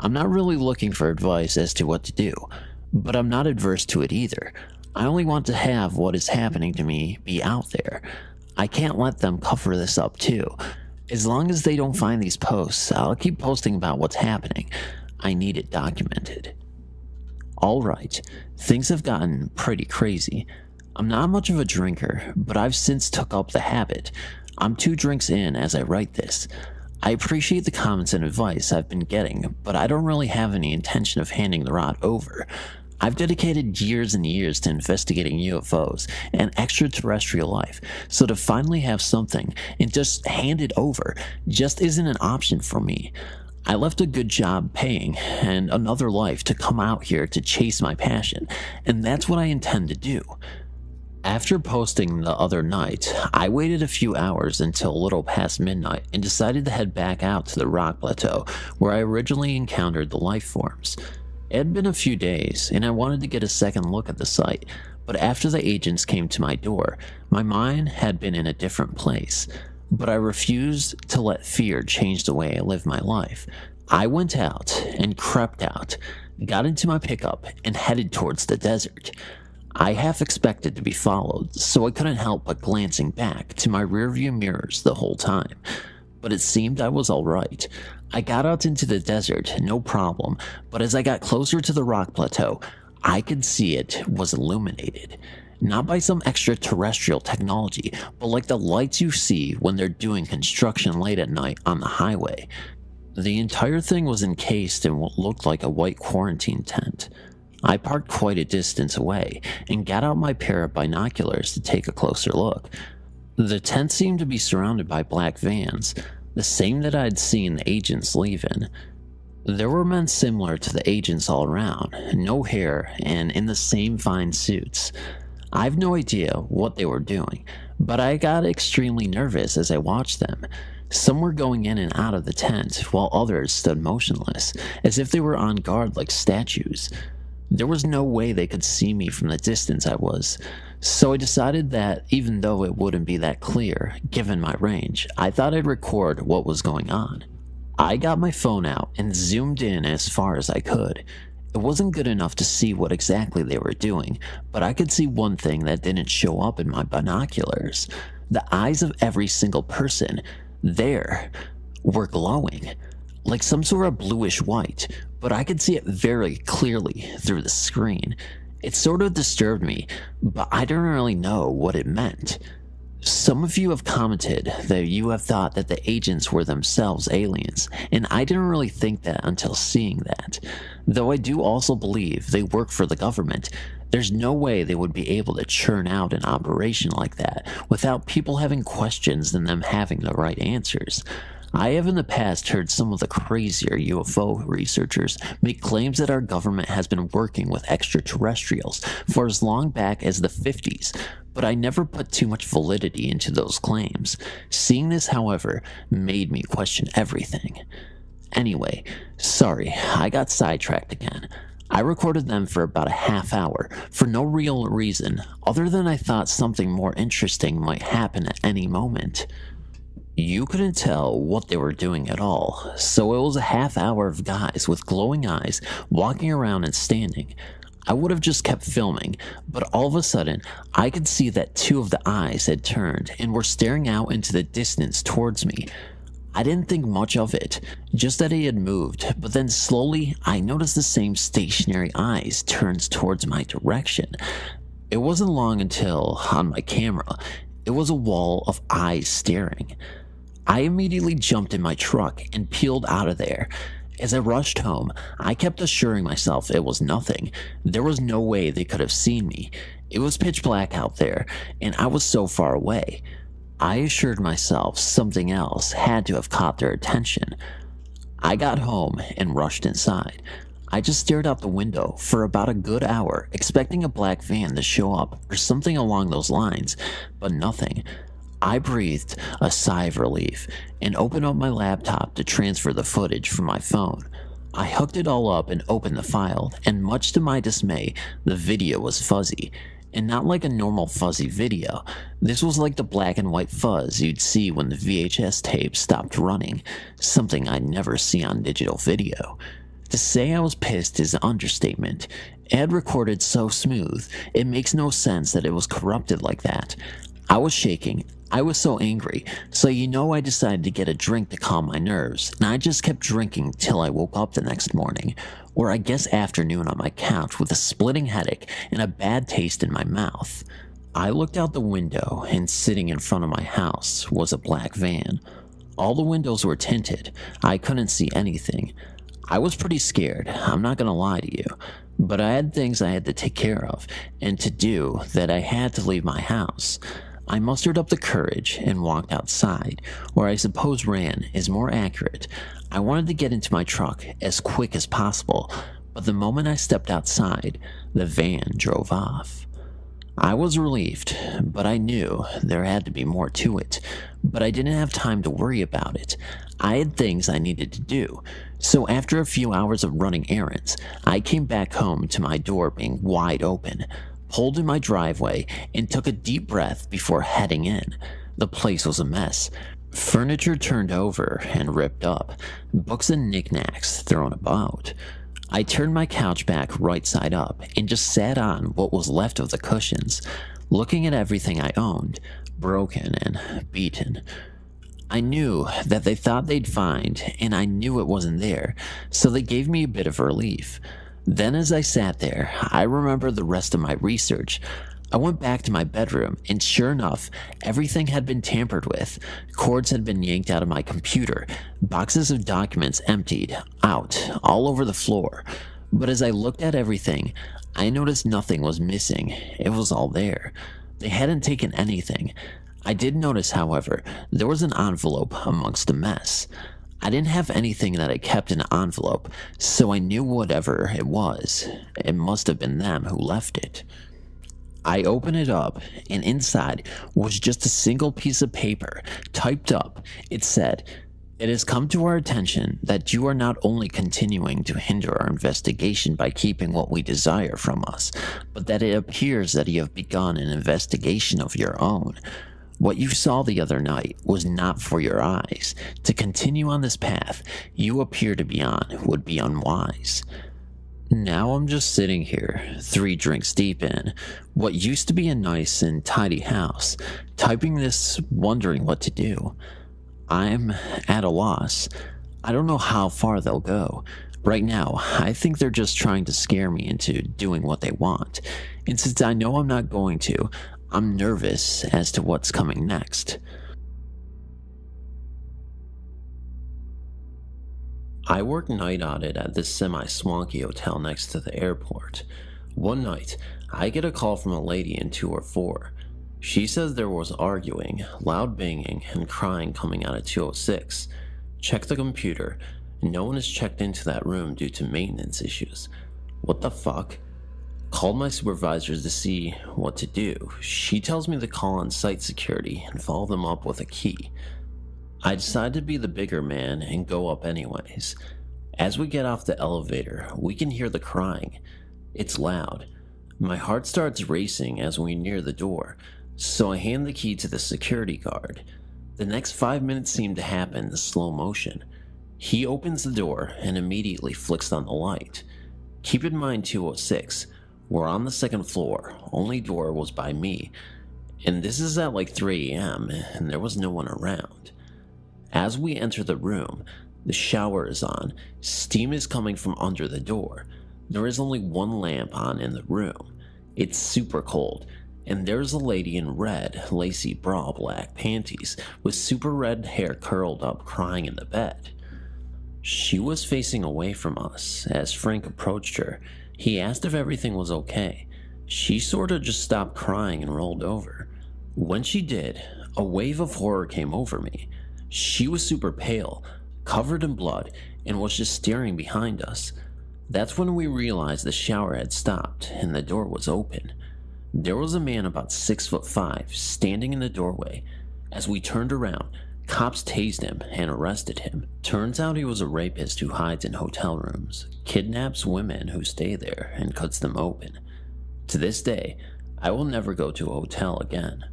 I'm not really looking for advice as to what to do, but I'm not adverse to it either. I only want to have what is happening to me be out there. I can't let them cover this up too. As long as they don't find these posts, I'll keep posting about what's happening. I need it documented. Alright, things have gotten pretty crazy. I'm not much of a drinker, but I've since took up the habit. I'm 2 drinks in as I write this. I appreciate the comments and advice I've been getting, but I don't really have any intention of handing the rod over. I've dedicated years and years to investigating UFOs and extraterrestrial life, so to finally have something and just hand it over just isn't an option for me. I left a good job paying and another life to come out here to chase my passion, and that's what I intend to do. After posting the other night, I waited a few hours until a little past midnight and decided to head back out to the rock plateau where I originally encountered the life forms. It had been a few days, and I wanted to get a second look at the site, but after the agents came to my door, my mind had been in a different place. But I refused to let fear change the way I live my life. I went out and crept out, got into my pickup, and headed towards the desert. I half expected to be followed, so I couldn't help but glancing back to my rearview mirrors the whole time. But it seemed I was alright. I got out into the desert, no problem, but as I got closer to the rock plateau, I could see it was illuminated. Not by some extraterrestrial technology, but like the lights you see when they're doing construction late at night on the highway. The entire thing was encased in what looked like a white quarantine tent. I parked quite a distance away and got out my pair of binoculars to take a closer look. The tent seemed to be surrounded by black vans, the same that I'd seen the agents leave in. There were men similar to the agents all around, no hair and in the same fine suits. I've no idea what they were doing, but I got extremely nervous as I watched them. Some were going in and out of the tent, while others stood motionless, as if they were on guard like statues. There was no way they could see me from the distance I was, so I decided that even though it wouldn't be that clear, given my range, I thought I'd record what was going on. I got my phone out and zoomed in as far as I could. It wasn't good enough to see what exactly they were doing, but I could see one thing that didn't show up in my binoculars. The eyes of every single person there were glowing, like some sort of bluish white, but I could see it very clearly through the screen. It sort of disturbed me, but I don't really know what it meant. Some of you have commented that you have thought that the agents were themselves aliens, and I didn't really think that until seeing that. Though I do also believe they work for the government, there's no way they would be able to churn out an operation like that without people having questions and them having the right answers. I have in the past heard some of the crazier UFO researchers make claims that our government has been working with extraterrestrials for as long back as the 50s, but I never put too much validity into those claims. Seeing this, however, made me question everything. Anyway, sorry, I got sidetracked again. I recorded them for about a half hour for no real reason other than I thought something more interesting might happen at any moment. You couldn't tell what they were doing at all, so it was a half hour of guys with glowing eyes walking around and standing. I would have just kept filming, but all of a sudden, I could see that 2 of the eyes had turned and were staring out into the distance towards me. I didn't think much of it, just that he had moved, but then slowly I noticed the same stationary eyes turned towards my direction. It wasn't long until, on my camera, it was a wall of eyes staring. I immediately jumped in my truck and peeled out of there. As I rushed home, I kept assuring myself it was nothing. There was no way they could have seen me. It was pitch black out there, and I was so far away. I assured myself something else had to have caught their attention. I got home and rushed inside. I just stared out the window for about a good hour, expecting a black van to show up or something along those lines, but nothing. I breathed a sigh of relief and opened up my laptop to transfer the footage from my phone. I hooked it all up and opened the file, and much to my dismay, the video was fuzzy. And not like a normal fuzzy video. This was like the black and white fuzz you'd see when the VHS tape stopped running, something I'd never see on digital video. To say I was pissed is an understatement. It had recorded so smooth, it makes no sense that it was corrupted like that. I was shaking. I was so angry, so I decided to get a drink to calm my nerves, and I just kept drinking till I woke up the next morning, or I guess afternoon, on my couch with a splitting headache and a bad taste in my mouth. I looked out the window, and sitting in front of my house was a black van. All the windows were tinted. I couldn't see anything. I was pretty scared, I'm not gonna lie to you, but I had things I had to take care of, and to do that I had to leave my house. I mustered up the courage and walked outside, or I suppose ran is more accurate. I wanted to get into my truck as quick as possible, but the moment I stepped outside, the van drove off. I was relieved, but I knew there had to be more to it. But I didn't have time to worry about it. I had things I needed to do. So after a few hours of running errands, I came back home to my door being wide open, pulled in my driveway, and took a deep breath before heading in. The place was a mess. Furniture turned over and ripped up, books and knickknacks thrown about. I turned my couch back right side up and just sat on what was left of the cushions, looking at everything I owned, broken and beaten. I knew that they thought they'd find, and I knew it wasn't there, so they gave me a bit of relief. Then as I sat there, I remembered the rest of my research. I went back to my bedroom, and sure enough, everything had been tampered with. Cords had been yanked out of my computer, boxes of documents emptied out all over the floor. But as I looked at everything, I noticed nothing was missing. It was all there. They hadn't taken anything. I did notice, however, there was an envelope amongst the mess. I didn't have anything that I kept in an envelope, so I knew whatever it was, it must have been them who left it. I opened it up, and inside was just a single piece of paper, typed up. It said, "It has come to our attention that you are not only continuing to hinder our investigation by keeping what we desire from us, but that it appears that you have begun an investigation of your own. What you saw the other night was not for your eyes. To continue on this path you appear to be on would be unwise." Now I'm just sitting here, 3 drinks deep in what used to be a nice and tidy house, typing this, wondering what to do. I'm at a loss. I don't know how far they'll go. Right now, I think they're just trying to scare me into doing what they want. And since I know I'm not going to, I'm nervous as to what's coming next. I work night audit at this semi-swanky hotel next to the airport. One night, I get a call from a lady in 204. She says there was arguing, loud banging, and crying coming out of 206. Check the computer. No one has checked into that room due to maintenance issues. What the fuck? Called my supervisors to see what to do. She tells me to call on site security and follow them up with a key. I decide to be the bigger man and go up anyways. As we get off the elevator, we can hear the crying. It's loud. My heart starts racing as we near the door, so I hand the key to the security guard. The next 5 minutes seem to happen in slow motion. He opens the door and immediately flicks on the light. Keep in mind 206, we're on the 2nd floor, only door was by me, and this is at like 3 a.m. and there was no one around. As we enter the room, the shower is on, steam is coming from under the door. There is only one lamp on in the room. It's super cold, and there's a lady in red, lacy bra, black panties, with super red hair curled up crying in the bed. She was facing away from us. As Frank approached her, he asked if everything was okay. She sorta just stopped crying and rolled over. When she did, a wave of horror came over me. She was super pale, covered in blood, and was just staring behind us. That's when we realized the shower had stopped and the door was open. There was a man about 6'5" standing in the doorway. As we turned around, cops tased him and arrested him. Turns out he was a rapist who hides in hotel rooms, kidnaps women who stay there, and cuts them open. To this day, I will never go to a hotel again.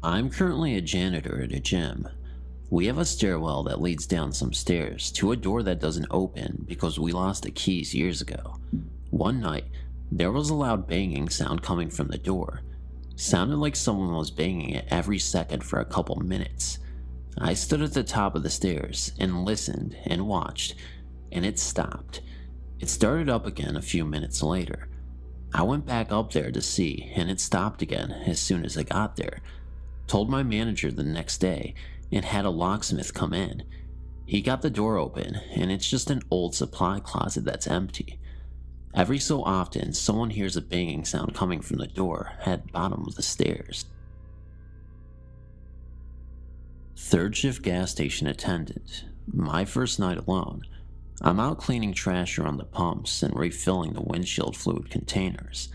I'm currently a janitor at a gym. We have a stairwell that leads down some stairs to a door that doesn't open because we lost the keys years ago. One night, There was a loud banging sound coming from the door. Sounded like someone was banging it every second for a couple minutes. I stood at the top of the stairs and listened and watched, and it stopped. It started up again a few minutes later. I went back up there to see, and it stopped again as soon as I got there. Told my manager the next day and had a locksmith come in. He got the door open, and it's just an old supply closet that's empty. Every so often, someone hears a banging sound coming from the door at the bottom of the stairs. Third shift gas station attendant. My first night alone. I'm out cleaning trash around the pumps and refilling the windshield fluid containers.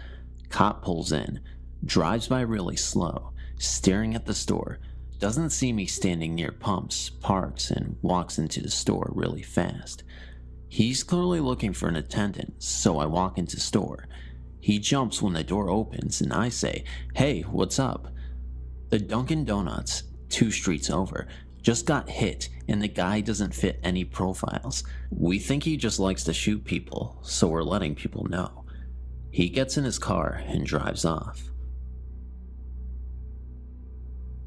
Cop pulls in, drives by really slow, staring at the store, doesn't see me standing near pumps, parks, and walks into the store really fast. He's clearly looking for an attendant, so I walk into store. He jumps when the door opens and I say, "Hey, what's up?" The Dunkin' Donuts, 2 streets over, just got hit and the guy doesn't fit any profiles. We think he just likes to shoot people, so we're letting people know. He gets in his car and drives off.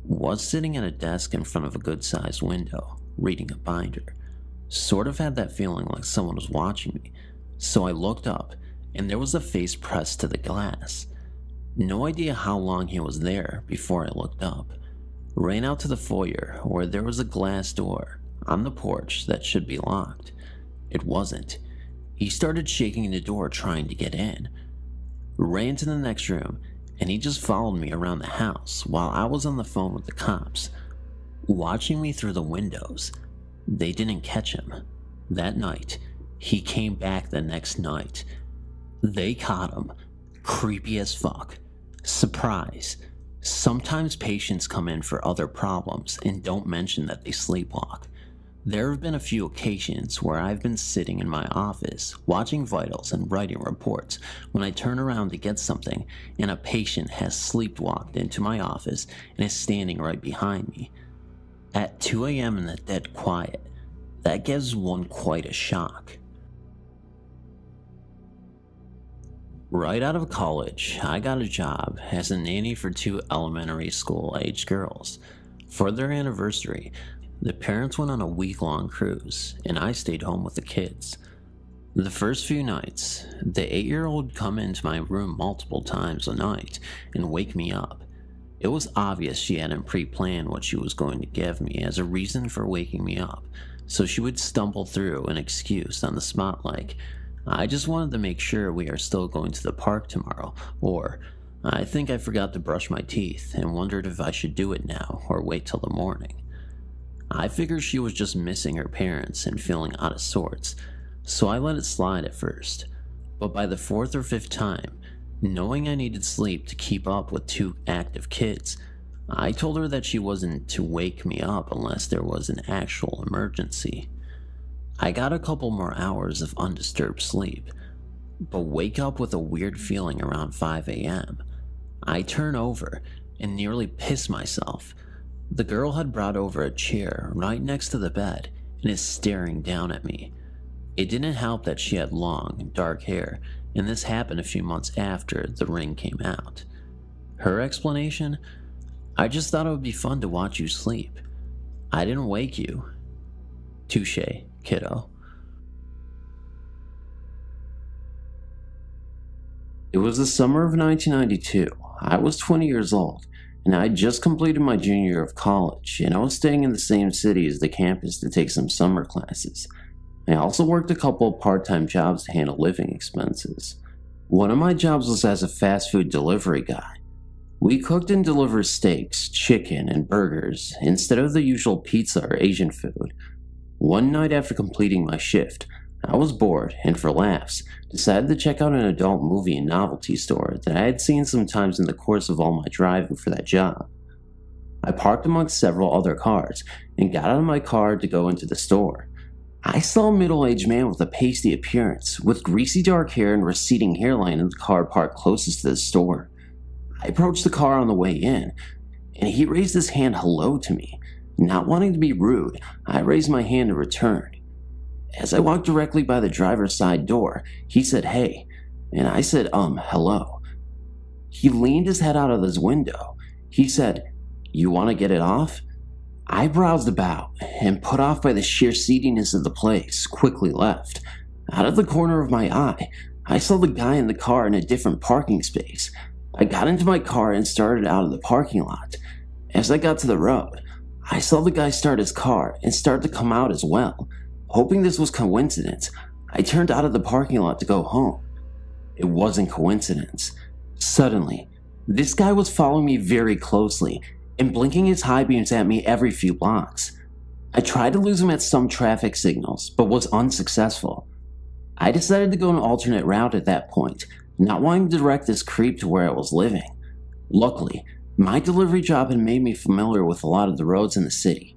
Was sitting at a desk in front of a good-sized window, reading a binder. Sort of had that feeling like someone was watching me, so I looked up and there was a face pressed to the glass. No idea how long he was there before I looked up. Ran out to the foyer where there was a glass door on the porch that should be locked. It wasn't. He started shaking the door trying to get in. Ran to the next room and he just followed me around the house while I was on the phone with the cops. Watching me through the windows. They didn't catch him. That night, he came back the next night. They caught him. Creepy as fuck. Surprise. Sometimes patients come in for other problems and don't mention that they sleepwalk. There have been a few occasions where I've been sitting in my office, watching vitals and writing reports, when I turn around to get something and a patient has sleepwalked into my office and is standing right behind me. At 2 a.m. in the dead quiet, that gives one quite a shock. Right out of college, I got a job as a nanny for 2 elementary school aged girls. For their anniversary, the parents went on a week-long cruise, and I stayed home with the kids. The first few nights, the 8-year-old would come into my room multiple times a night and wake me up. It was obvious she hadn't pre-planned what she was going to give me as a reason for waking me up, so she would stumble through an excuse on the spot like, "I just wanted to make sure we are still going to the park tomorrow," or, "I think I forgot to brush my teeth and wondered if I should do it now or wait till the morning." I figured she was just missing her parents and feeling out of sorts, so I let it slide at first. But by the 4th or 5th time, knowing I needed sleep to keep up with 2 active kids, I told her that she wasn't to wake me up unless there was an actual emergency. I got a couple more hours of undisturbed sleep, but wake up with a weird feeling around 5 a.m. I turn over and nearly piss myself. The girl had brought over a chair right next to the bed and is staring down at me. It didn't help that she had long, dark hair, and this happened a few months after The Ring came out. Her explanation? "I just thought it would be fun to watch you sleep. I didn't wake you." Touché, kiddo. It was the summer of 1992. I was 20 years old, and I had just completed my junior year of college, and I was staying in the same city as the campus to take some summer classes. I also worked a couple of part-time jobs to handle living expenses. One of my jobs was as a fast food delivery guy. We cooked and delivered steaks, chicken, and burgers instead of the usual pizza or Asian food. One night after completing my shift, I was bored and for laughs, decided to check out an adult movie and novelty store that I had seen sometimes in the course of all my driving for that job. I parked amongst several other cars and got out of my car to go into the store. I saw a middle-aged man with a pasty appearance, with greasy dark hair and receding hairline in the car parked closest to the store. I approached the car on the way in, and he raised his hand hello to me. Not wanting to be rude, I raised my hand in return. As I walked directly by the driver's side door, he said hey, and I said, hello. He leaned his head out of his window. He said, "You want to get it off?" I browsed about and, put off by the sheer seediness of the place, quickly left. Out of the corner of my eye, I saw the guy in the car in a different parking space. I got into my car and started out of the parking lot. As I got to the road, I saw the guy start his car and start to come out as well. Hoping this was coincidence, I turned out of the parking lot to go home. It wasn't coincidence. Suddenly, this guy was following me very closely and blinking his high beams at me every few blocks. I tried to lose him at some traffic signals, but was unsuccessful. I decided to go an alternate route at that point, not wanting to direct this creep to where I was living. Luckily, my delivery job had made me familiar with a lot of the roads in the city.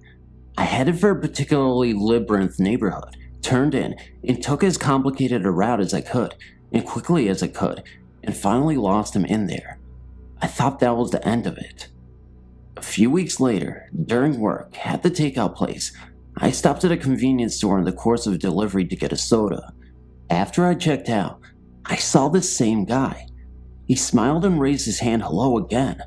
I headed for a particularly labyrinth neighborhood, turned in, and took as complicated a route as I could, and quickly as I could, and finally lost him in there. I thought that was the end of it. A few weeks later, during work at the takeout place, I stopped at a convenience store in the course of delivery to get a soda. After I checked out, I saw this same guy. He smiled and raised his hand hello again.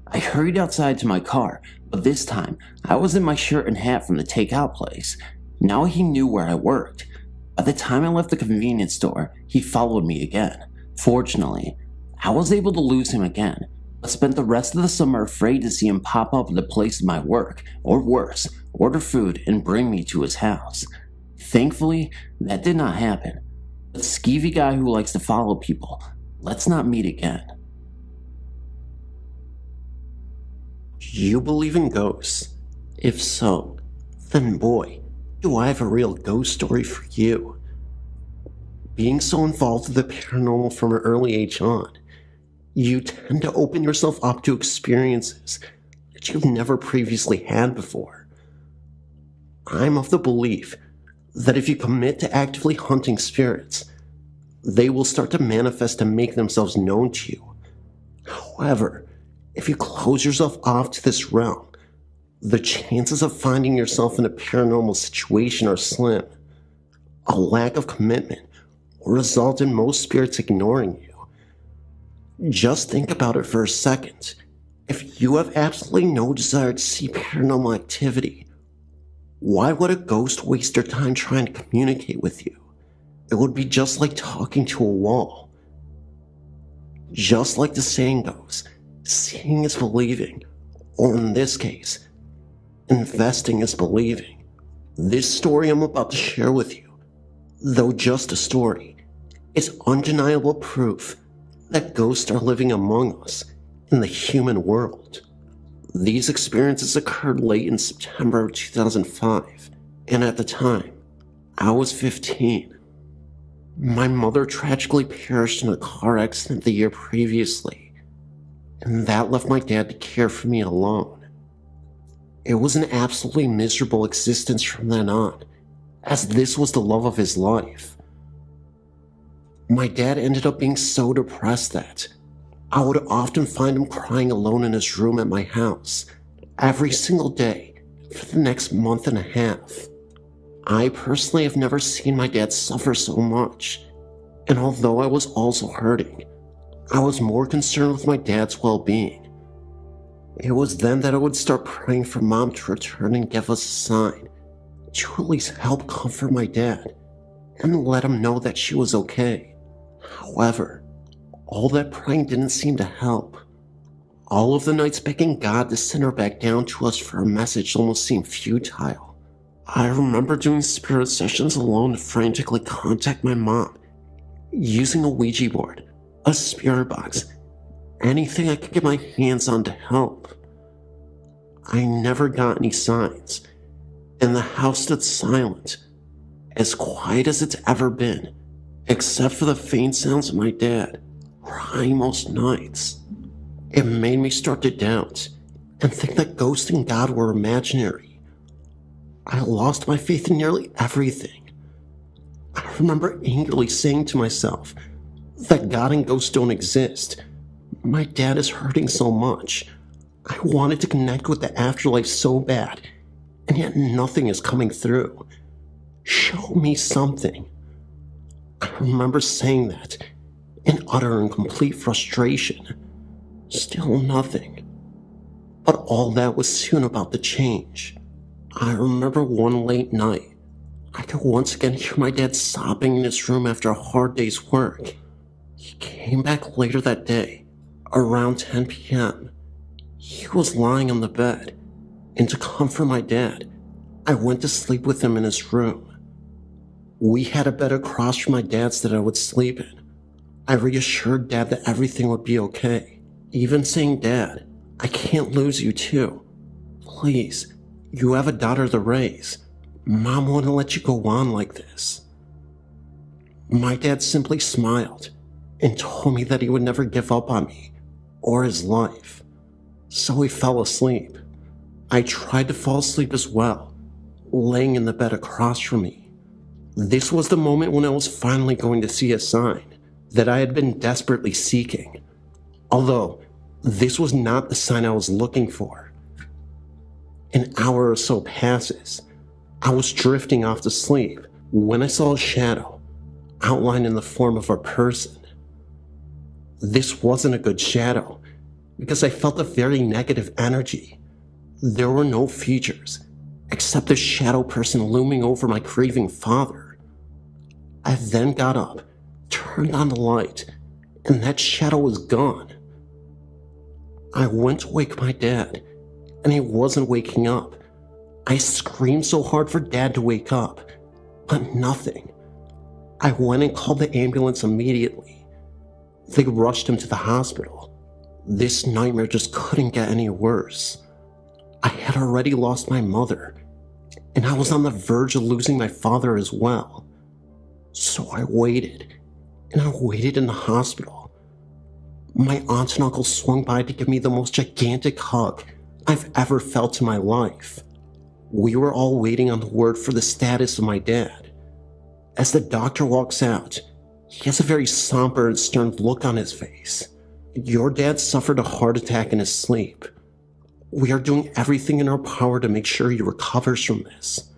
I hurried outside to my car, but this time I was in my shirt and hat from the takeout place. Now he knew where I worked. By the time I left the convenience store, he followed me again. Fortunately, I was able to lose him again, but spent the rest of the summer afraid to see him pop up at the place of my work, or worse, order food and bring me to his house. Thankfully, that did not happen. But skeevy guy who likes to follow people, let's not meet again. You believe in ghosts? If so, then boy, do I have a real ghost story for you. Being so involved with the paranormal from an early age on, you tend to open yourself up to experiences that you've never previously had before. I'm of the belief that if you commit to actively hunting spirits, they will start to manifest and make themselves known to you. However, if you close yourself off to this realm, the chances of finding yourself in a paranormal situation are slim. A lack of commitment will result in most spirits ignoring you. Just think about it for a second. If you have absolutely no desire to see paranormal activity, why would a ghost waste their time trying to communicate with you? It would be just like talking to a wall. Just like the saying goes, seeing is believing, or in this case, investing is believing. This story I'm about to share with you, though just a story, is undeniable proof that ghosts are living among us in the human world. These experiences occurred late in September of 2005, and at the time, I was 15. My mother tragically perished in a car accident the year previously, and that left my dad to care for me alone. It was an absolutely miserable existence from then on, as this was the love of his life. My dad ended up being so depressed that I would often find him crying alone in his room at my house every single day for the next month and a half. I personally have never seen my dad suffer so much, and although I was also hurting, I was more concerned with my dad's well-being. It was then that I would start praying for Mom to return and give us a sign to at least help comfort my dad and let him know that she was okay. However, all that praying didn't seem to help. All of the nights begging God to send her back down to us for a message almost seemed futile. I remember doing spirit sessions alone to frantically contact my mom, using a Ouija board, a spirit box, anything I could get my hands on to help. I never got any signs, and the house stood silent, as quiet as it's ever been, except for the faint sounds of my dad crying most nights. It made me start to doubt and think that ghosts and God were imaginary. I lost my faith in nearly everything. I remember angrily saying to myself that God and ghosts don't exist. My dad is hurting so much. I wanted to connect with the afterlife so bad, and yet nothing is coming through. Show me something. I remember saying that, in utter and complete frustration. Still nothing. But all that was soon about to change. I remember one late night, I could once again hear my dad sobbing in his room after a hard day's work. He came back later that day, around 10 p.m. He was lying on the bed, and to comfort my dad, I went to sleep with him in his room. We had a bed across from my dad's that I would sleep in. I reassured Dad that everything would be okay, even saying, "Dad, I can't lose you too. Please, you have a daughter to raise. Mom wouldn't let you go on like this." My dad simply smiled and told me that he would never give up on me or his life. So he fell asleep. I tried to fall asleep as well, laying in the bed across from me. This was the moment when I was finally going to see a sign that I had been desperately seeking. Although, this was not the sign I was looking for. An hour or so passes. I was drifting off to sleep when I saw a shadow, outlined in the form of a person. This wasn't a good shadow, because I felt a very negative energy. There were no features, except a shadow person looming over my grieving father. I then got up, turned on the light, and that shadow was gone. I went to wake my dad, and he wasn't waking up. I screamed so hard for Dad to wake up, but nothing. I went and called the ambulance immediately. They rushed him to the hospital. This nightmare just couldn't get any worse. I had already lost my mother, and I was on the verge of losing my father as well. So I waited, and I waited in the hospital. My aunt and uncle swung by to give me the most gigantic hug I've ever felt in my life. We were all waiting on the word for the status of my dad. As the doctor walks out, he has a very somber and stern look on his face. "Your dad suffered a heart attack in his sleep. We are doing everything in our power to make sure he recovers from this."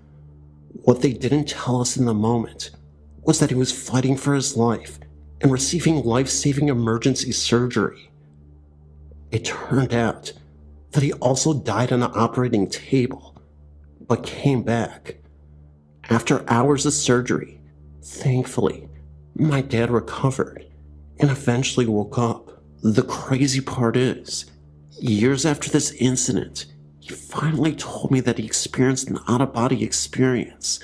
What they didn't tell us in the moment was that he was fighting for his life and receiving life-saving emergency surgery. It turned out that he also died on an operating table, but came back. After hours of surgery, thankfully, my dad recovered and eventually woke up. The crazy part is, years after this incident, he finally told me that he experienced an out-of-body experience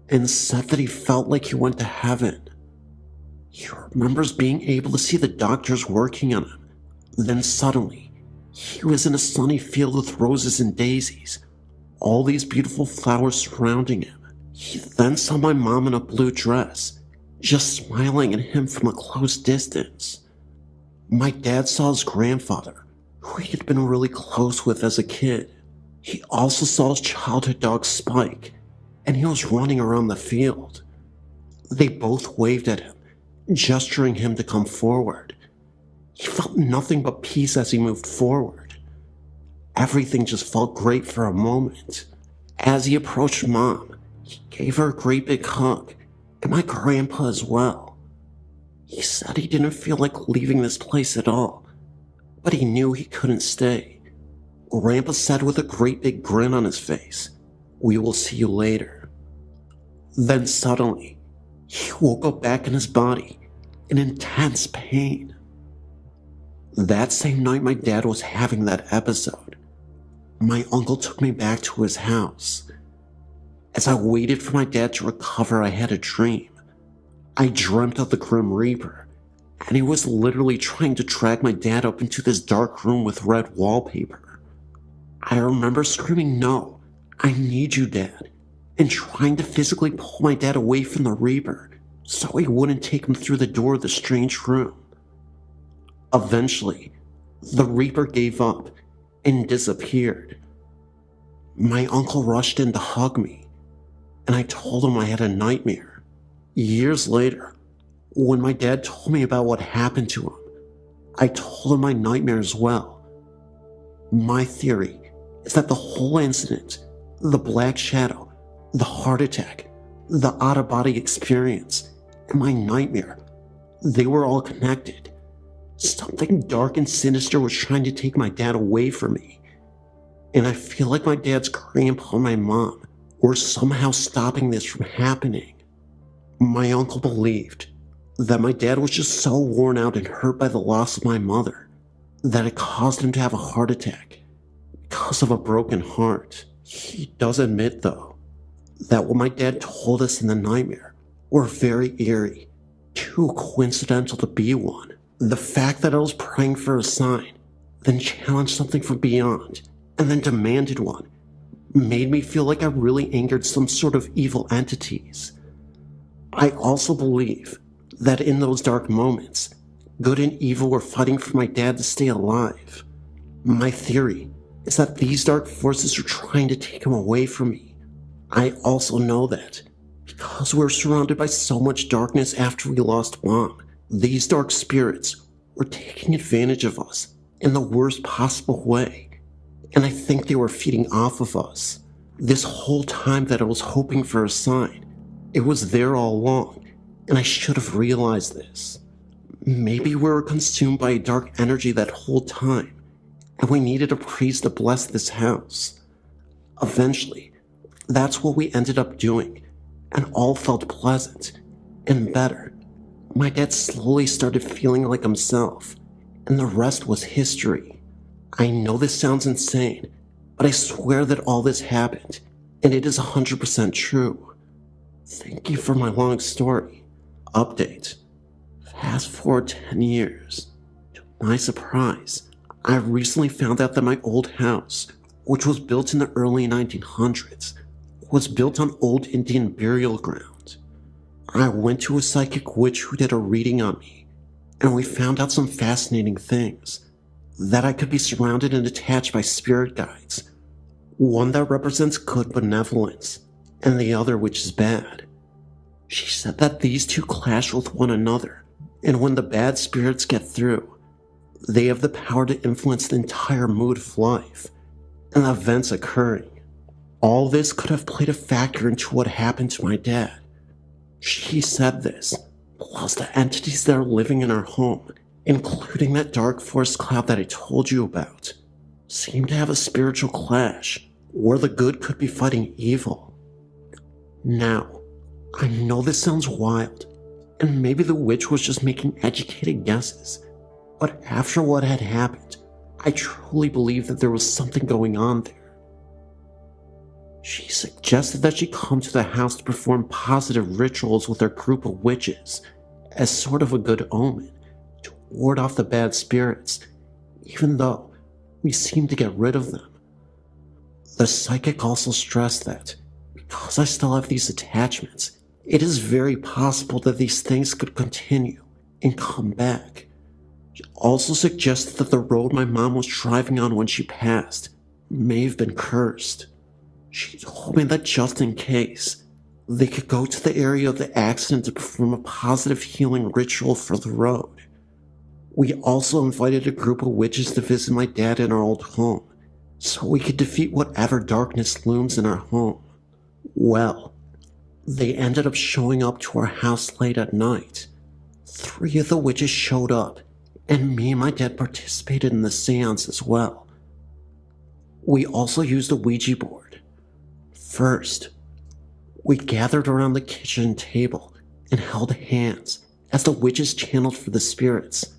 and said that he felt like he went to heaven. He remembers being able to see the doctors working on him. Then suddenly, he was in a sunny field with roses and daisies, all these beautiful flowers surrounding him. He then saw my mom in a blue dress, just smiling at him from a close distance. My dad saw his grandfather, who he had been really close with as a kid. He also saw his childhood dog Spike, and he was running around the field. They both waved at him, gesturing him to come forward. He felt nothing but peace as he moved forward. Everything just felt great for a moment. As he approached Mom, he gave her a great big hug, and my grandpa as well. He said he didn't feel like leaving this place at all, but he knew he couldn't stay. Grandpa said with a great big grin on his face, "We will see you later." Then suddenly, he woke up back in his body in intense pain. That same night my dad was having that episode, my uncle took me back to his house. As I waited for my dad to recover, I had a dream. I dreamt of the Grim Reaper, and he was literally trying to drag my dad up into this dark room with red wallpaper. I remember screaming, "No, I need you, Dad," and trying to physically pull my dad away from the Reaper so he wouldn't take him through the door of the strange room. Eventually, the Reaper gave up and disappeared. My uncle rushed in to hug me, and I told him I had a nightmare. Years later, when my dad told me about what happened to him, I told him my nightmare as well. My theory is that the whole incident, the black shadow, the heart attack, the out-of-body experience, and my nightmare, They were all connected. Something dark and sinister was trying to take my dad away from me. And I feel like my dad's grandpa and my mom were somehow stopping this from happening. My uncle believed that my dad was just so worn out and hurt by the loss of my mother that it caused him to have a heart attack because of a broken heart. He does admit, though, that what my dad told us in the nightmare were very eerie, too coincidental to be one. The fact that I was praying for a sign, then challenged something from beyond, and then demanded one, made me feel like I really angered some sort of evil entities. I also believe that in those dark moments, good and evil were fighting for my dad to stay alive. My theory is that these dark forces are trying to take him away from me. I also know that because we're surrounded by so much darkness after we lost Mom, these dark spirits were taking advantage of us in the worst possible way, and I think they were feeding off of us. This whole time that I was hoping for a sign, it was there all along, and I should have realized this. Maybe we were consumed by a dark energy that whole time, and we needed a priest to bless this house. Eventually, that's what we ended up doing, and all felt pleasant and better. My dad slowly started feeling like himself, and the rest was history. I know this sounds insane, but I swear that all this happened, and it is 100% true. Thank you for my long story. Update. Fast forward 10 years. To my surprise, I recently found out that my old house, which was built in the early 1900s, was built on old Indian burial ground. I went to a psychic witch who did a reading on me, and we found out some fascinating things. That I could be surrounded and attached by spirit guides, one that represents good benevolence, and the other which is bad. She said that these two clash with one another, and when the bad spirits get through, they have the power to influence the entire mood of life and the events occurring. All this could have played a factor into what happened to my dad. She said this, plus the entities that are living in our home, including that dark forest cloud that I told you about, seem to have a spiritual clash where the good could be fighting evil. Now, I know this sounds wild, and maybe the witch was just making educated guesses, but after what had happened, I truly believe that there was something going on there. She suggested that she come to the house to perform positive rituals with her group of witches as sort of a good omen to ward off the bad spirits, even though we seemed to get rid of them. The psychic also stressed that because I still have these attachments, it is very possible that these things could continue and come back. She also suggested that the road my mom was driving on when she passed may have been cursed. She told me that just in case, they could go to the area of the accident to perform a positive healing ritual for the road. We also invited a group of witches to visit my dad in our old home, so we could defeat whatever darkness looms in our home. Well, they ended up showing up to our house late at night. 3 of the witches showed up, and me and my dad participated in the seance as well. We also used a Ouija board. First, we gathered around the kitchen table and held hands as the witches channeled for the spirits.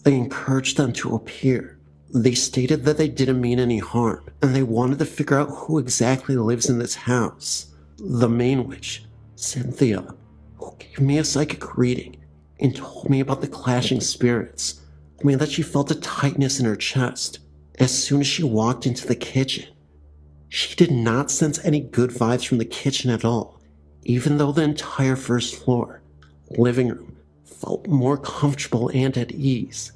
They encouraged them to appear. They stated that they didn't mean any harm, and they wanted to figure out who exactly lives in this house. The main witch, Cynthia, who gave me a psychic reading and told me about the clashing spirits, told me that she felt a tightness in her chest as soon as she walked into the kitchen. She did not sense any good vibes from the kitchen at all, even though the entire first floor, living room, felt more comfortable and at ease.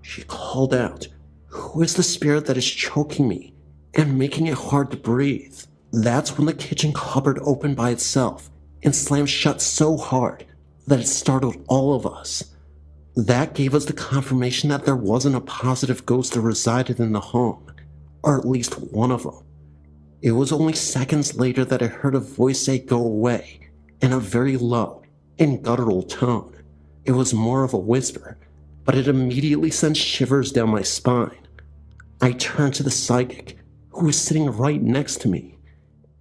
She called out, "Who is the spirit that is choking me and making it hard to breathe?" That's when the kitchen cupboard opened by itself and slammed shut so hard that it startled all of us. That gave us the confirmation that there wasn't a positive ghost that resided in the home, or at least one of them. It was only seconds later that I heard a voice say "go away" in a very low and guttural tone. It was more of a whisper, but it immediately sent shivers down my spine. I turned to the psychic, who was sitting right next to me,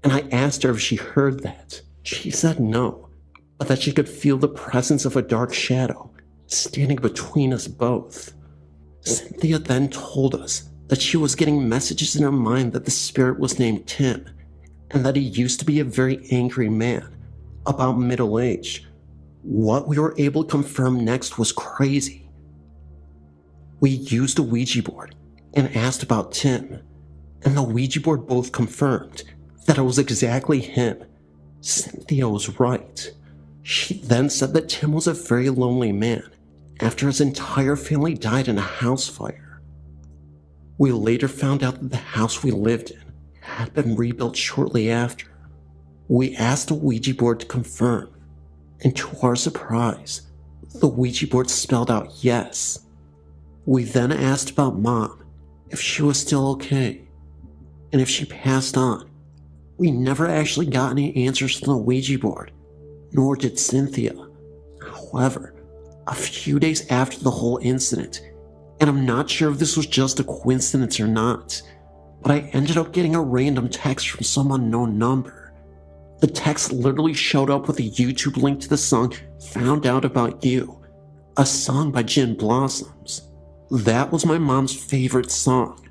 and I asked her if she heard that. She said no, but that she could feel the presence of a dark shadow standing between us both. Cynthia then told us that she was getting messages in her mind that the spirit was named Tim, and that he used to be a very angry man, about middle-aged. What we were able to confirm next was crazy. We used a Ouija board and asked about Tim, and the Ouija board both confirmed that it was exactly him. Cynthia was right. She then said that Tim was a very lonely man after his entire family died in a house fire. We later found out that the house we lived in had been rebuilt shortly after. We asked the Ouija board to confirm, and to our surprise, the Ouija board spelled out yes. We then asked about Mom, if she was still okay, and if she passed on. We never actually got any answers from the Ouija board, nor did Cynthia. However, a few days after the whole incident, and I'm not sure if this was just a coincidence or not, but I ended up getting a random text from some unknown number. The text literally showed up with a YouTube link to the song Found Out About You, a song by Gin Blossoms. That was my mom's favorite song.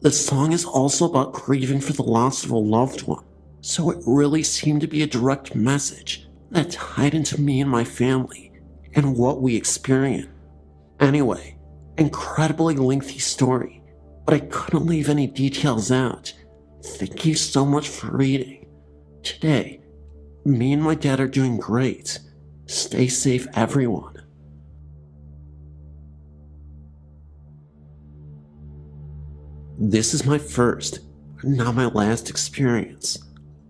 The song is also about grieving for the loss of a loved one, so it really seemed to be a direct message that tied into me and my family and what we experienced. Anyway, incredibly lengthy story, but I couldn't leave any details out. Thank you so much for reading. Today, me and my dad are doing great. Stay safe, everyone. This is my first, not my last experience.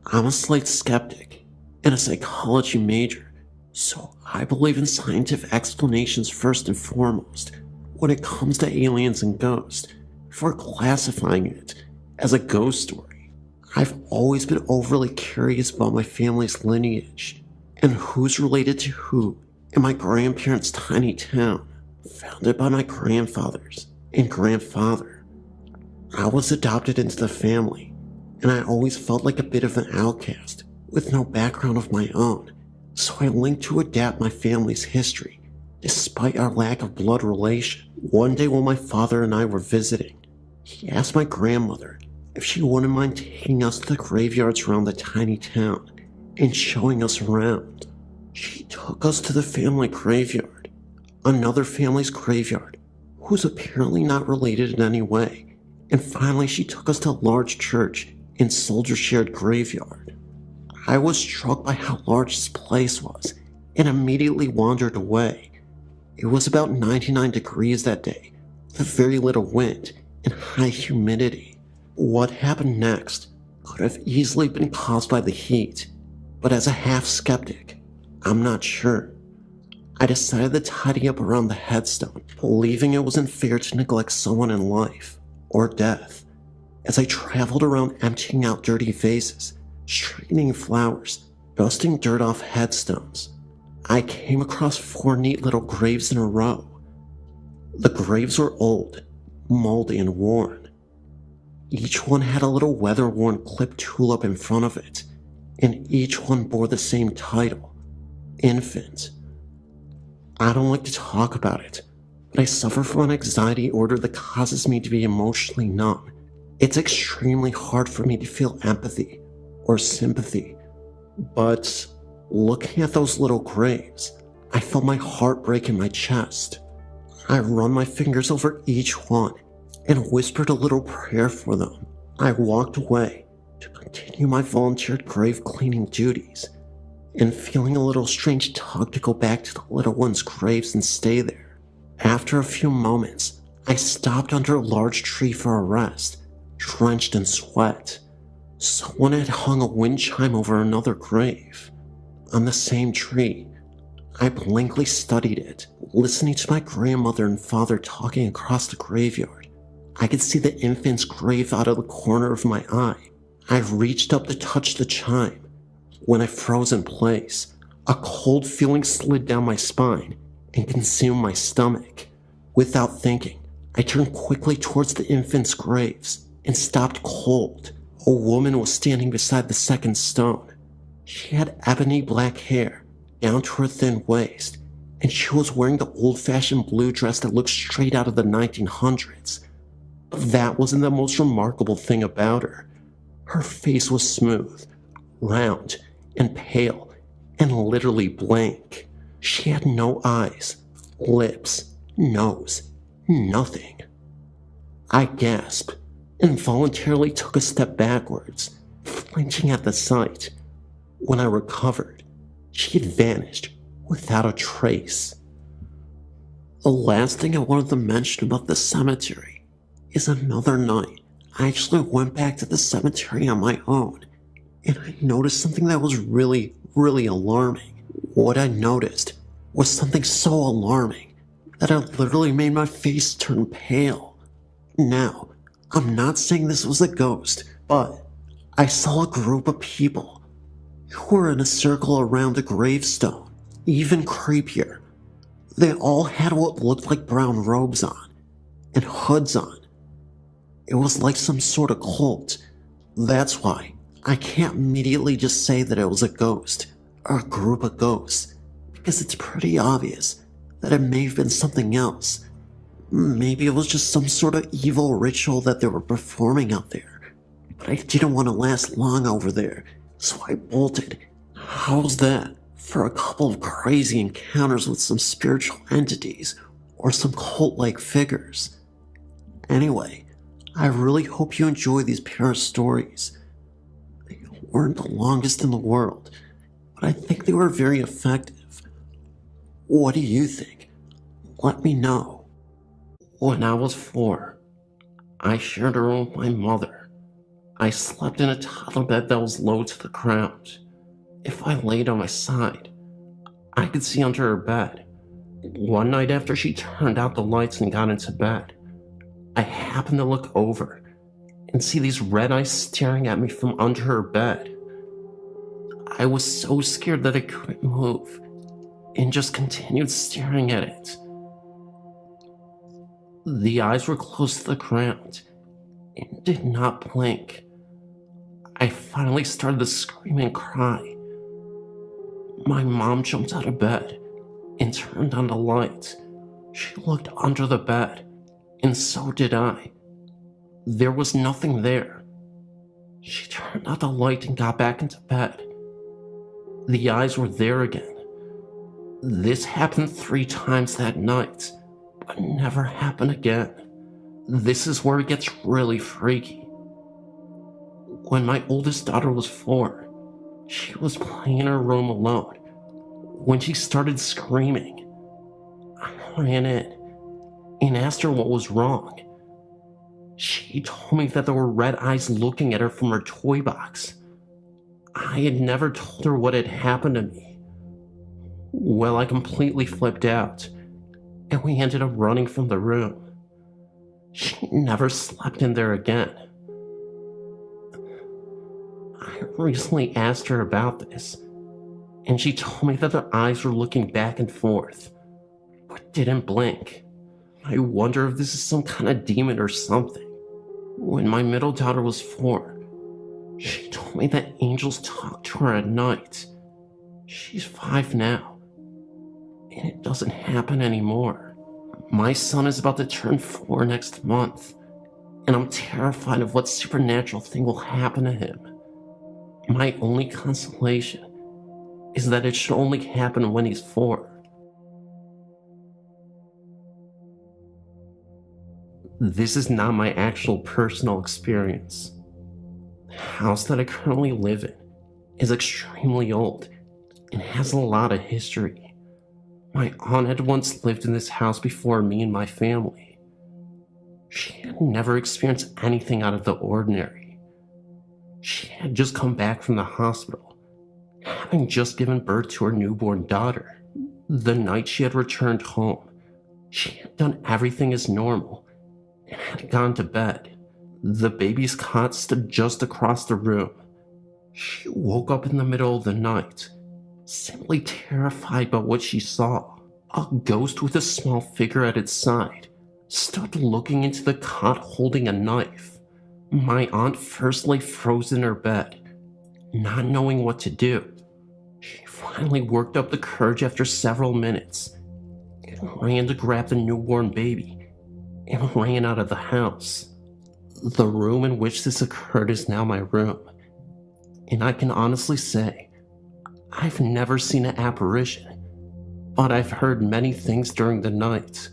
I'm a slight skeptic and a psychology major, so I believe in scientific explanations first and foremost when it comes to aliens and ghosts, before classifying it as a ghost story. I've always been overly curious about my family's lineage and who's related to who in my grandparents' tiny town, founded by my grandfathers and grandfather. I was adopted into the family, and I always felt like a bit of an outcast with no background of my own, so I linked to adapt my family's history, despite our lack of blood relation. One day while my father and I were visiting, he asked my grandmother if she wouldn't mind taking us to the graveyards around the tiny town and showing us around. She took us to the family graveyard, another family's graveyard, who's apparently not related in any way. And finally, she took us to a large church in Soldier Shared Graveyard. I was struck by how large this place was and immediately wandered away. It was about 99 degrees that day, with very little wind and high humidity. What happened next could have easily been caused by the heat, but as a half-skeptic, I'm not sure. I decided to tidy up around the headstone, believing it wasn't fair to neglect someone in life or death. As I traveled around emptying out dirty vases, straightening flowers, dusting dirt off headstones, I came across 4 neat little graves in a row. The graves were old, moldy, and worn. Each one had a little weather-worn clipped tulip in front of it, and each one bore the same title, Infant. I don't like to talk about it, but I suffer from an anxiety disorder that causes me to be emotionally numb. It's extremely hard for me to feel empathy or sympathy, but looking at those little graves, I felt my heart break in my chest. I run my fingers over each one and whispered a little prayer for them. I walked away to continue my volunteered grave cleaning duties, and feeling a little strange tug to go back to the little ones' graves and stay there. After a few moments, I stopped under a large tree for a rest, drenched in sweat. Someone had hung a wind chime over another grave. On the same tree, I blankly studied it, listening to my grandmother and father talking across the graveyard. I could see the infant's grave out of the corner of my eye. I reached up to touch the chime. When I froze in place, a cold feeling slid down my spine, and consumed my stomach. Without thinking, I turned quickly towards the infants' graves and stopped cold. A woman was standing beside the second stone. She had ebony black hair down to her thin waist, and she was wearing the old-fashioned blue dress that looked straight out of the 1900s. But that wasn't the most remarkable thing about her. Her face was smooth, round, and pale, and literally blank. She had no eyes, lips, nose, nothing. I gasped, involuntarily took a step backwards, flinching at the sight. When I recovered, she had vanished without a trace. The last thing I wanted to mention about the cemetery is another night I actually went back to the cemetery on my own, and I noticed something that was really alarming. What I noticed was something so alarming that it literally made my face turn pale. Now, I'm not saying this was a ghost, but I saw a group of people who were in a circle around a gravestone. Even creepier, they all had what looked like brown robes on and hoods on. It was like some sort of cult. That's why I can't immediately just say that it was a ghost or a group of ghosts, because it's pretty obvious that it may have been something else. Maybe it was just some sort of evil ritual that they were performing out there. But I didn't want to last long over there, so I bolted. How's that for a couple of crazy encounters with some spiritual entities or some cult-like figures? Anyway, I really hope you enjoy these pair of stories. They weren't the longest in the world, but I think they were very effective. What do you think? Let me know. When I was 4, I shared a room with my mother. I slept in a toddler bed that was low to the ground. If I laid on my side, I could see under her bed. One night after she turned out the lights and got into bed, I happened to look over and see these red eyes staring at me from under her bed. I was so scared that I couldn't move and just continued staring at it. The eyes were close to the ground and did not blink. I finally started to scream and cry. My mom jumped out of bed and turned on the light. She looked under the bed, and so did I. There was nothing there. She turned out the light and got back into bed. The eyes were there again. This happened 3 times that night, but never happened again. This is where it gets really freaky. When my oldest daughter was 4, she was playing in her room alone. When she started screaming, I ran in and asked her what was wrong. She told me that there were red eyes looking at her from her toy box. I had never told her what had happened to me. Well, I completely flipped out, and we ended up running from the room. She never slept in there again. I recently asked her about this, and she told me that their eyes were looking back and forth, but didn't blink. I wonder if this is some kind of demon or something. When my middle daughter was 4, she told me that angels talk to her at night. She's 5 now, and it doesn't happen anymore. My son is about to turn 4 next month, and I'm terrified of what supernatural thing will happen to him. My only consolation is that it should only happen when he's 4. This is not my actual personal experience. The house that I currently live in is extremely old and has a lot of history. My aunt had once lived in this house before me and my family. She had never experienced anything out of the ordinary. She had just come back from the hospital, having just given birth to her newborn daughter. The night she had returned home, she had done everything as normal and had gone to bed. The baby's cot stood just across the room. She woke up in the middle of the night, simply terrified by what she saw. A ghost with a small figure at its side stood looking into the cot holding a knife. My aunt first lay frozen in her bed, not knowing what to do. She finally worked up the courage after several minutes and ran to grab the newborn baby and ran out of the house. The room in which this occurred is now my room, and I can honestly say I've never seen an apparition, but I've heard many things during the night,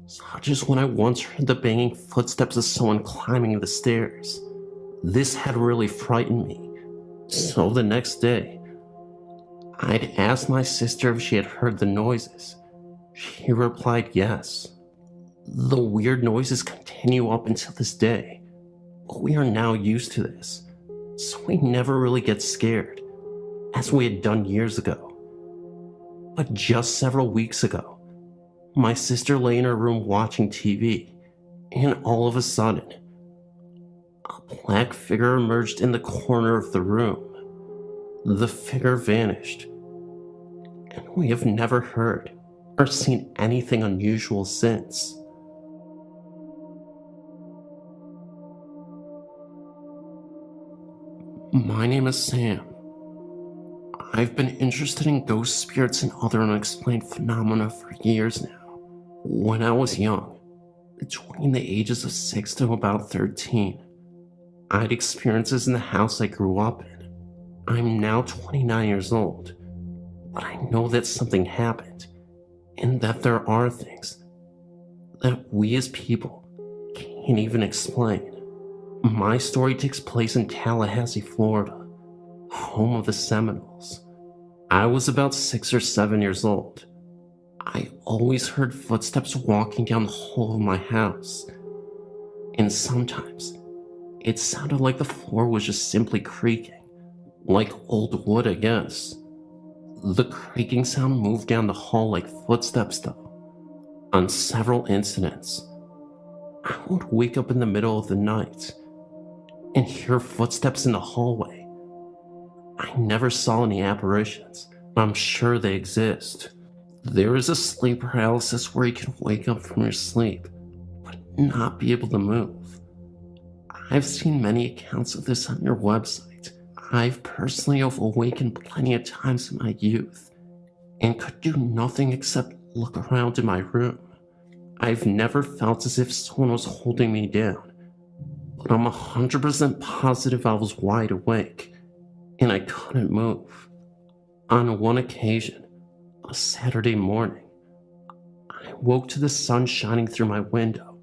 such as when I once heard the banging footsteps of someone climbing the stairs. This had really frightened me, so the next day, I'd asked my sister if she had heard the noises. She replied yes. The weird noises continue up until this day, but we are now used to this, so we never really get scared, as we had done years ago. But just several weeks ago, my sister lay in her room watching TV, and all of a sudden, a black figure emerged in the corner of the room. The figure vanished, and we have never heard or seen anything unusual since. My name is Sam. I've been interested in ghost spirits and other unexplained phenomena for years now. When I was young, between the ages of 6 to about 13, I had experiences in the house I grew up in. I'm now 29 years old, but I know that something happened, and that there are things that we as people can't even explain. My story takes place in Tallahassee, Florida, home of the Seminoles. I was about 6 or 7 years old. I always heard footsteps walking down the hall of my house, and sometimes it sounded like the floor was just simply creaking, like old wood, I guess. The creaking sound moved down the hall like footsteps, though. On several incidents, I would wake up in the middle of the night and hear footsteps in the hallway. I never saw any apparitions, but I'm sure they exist. There is a sleep paralysis where you can wake up from your sleep, but not be able to move. I've seen many accounts of this on your website. I've personally awakened plenty of times in my youth, and could do nothing except look around in my room. I've never felt as if someone was holding me down, but I'm 100% positive I was wide awake, and I couldn't move. On one occasion, a Saturday morning, I woke to the sun shining through my window.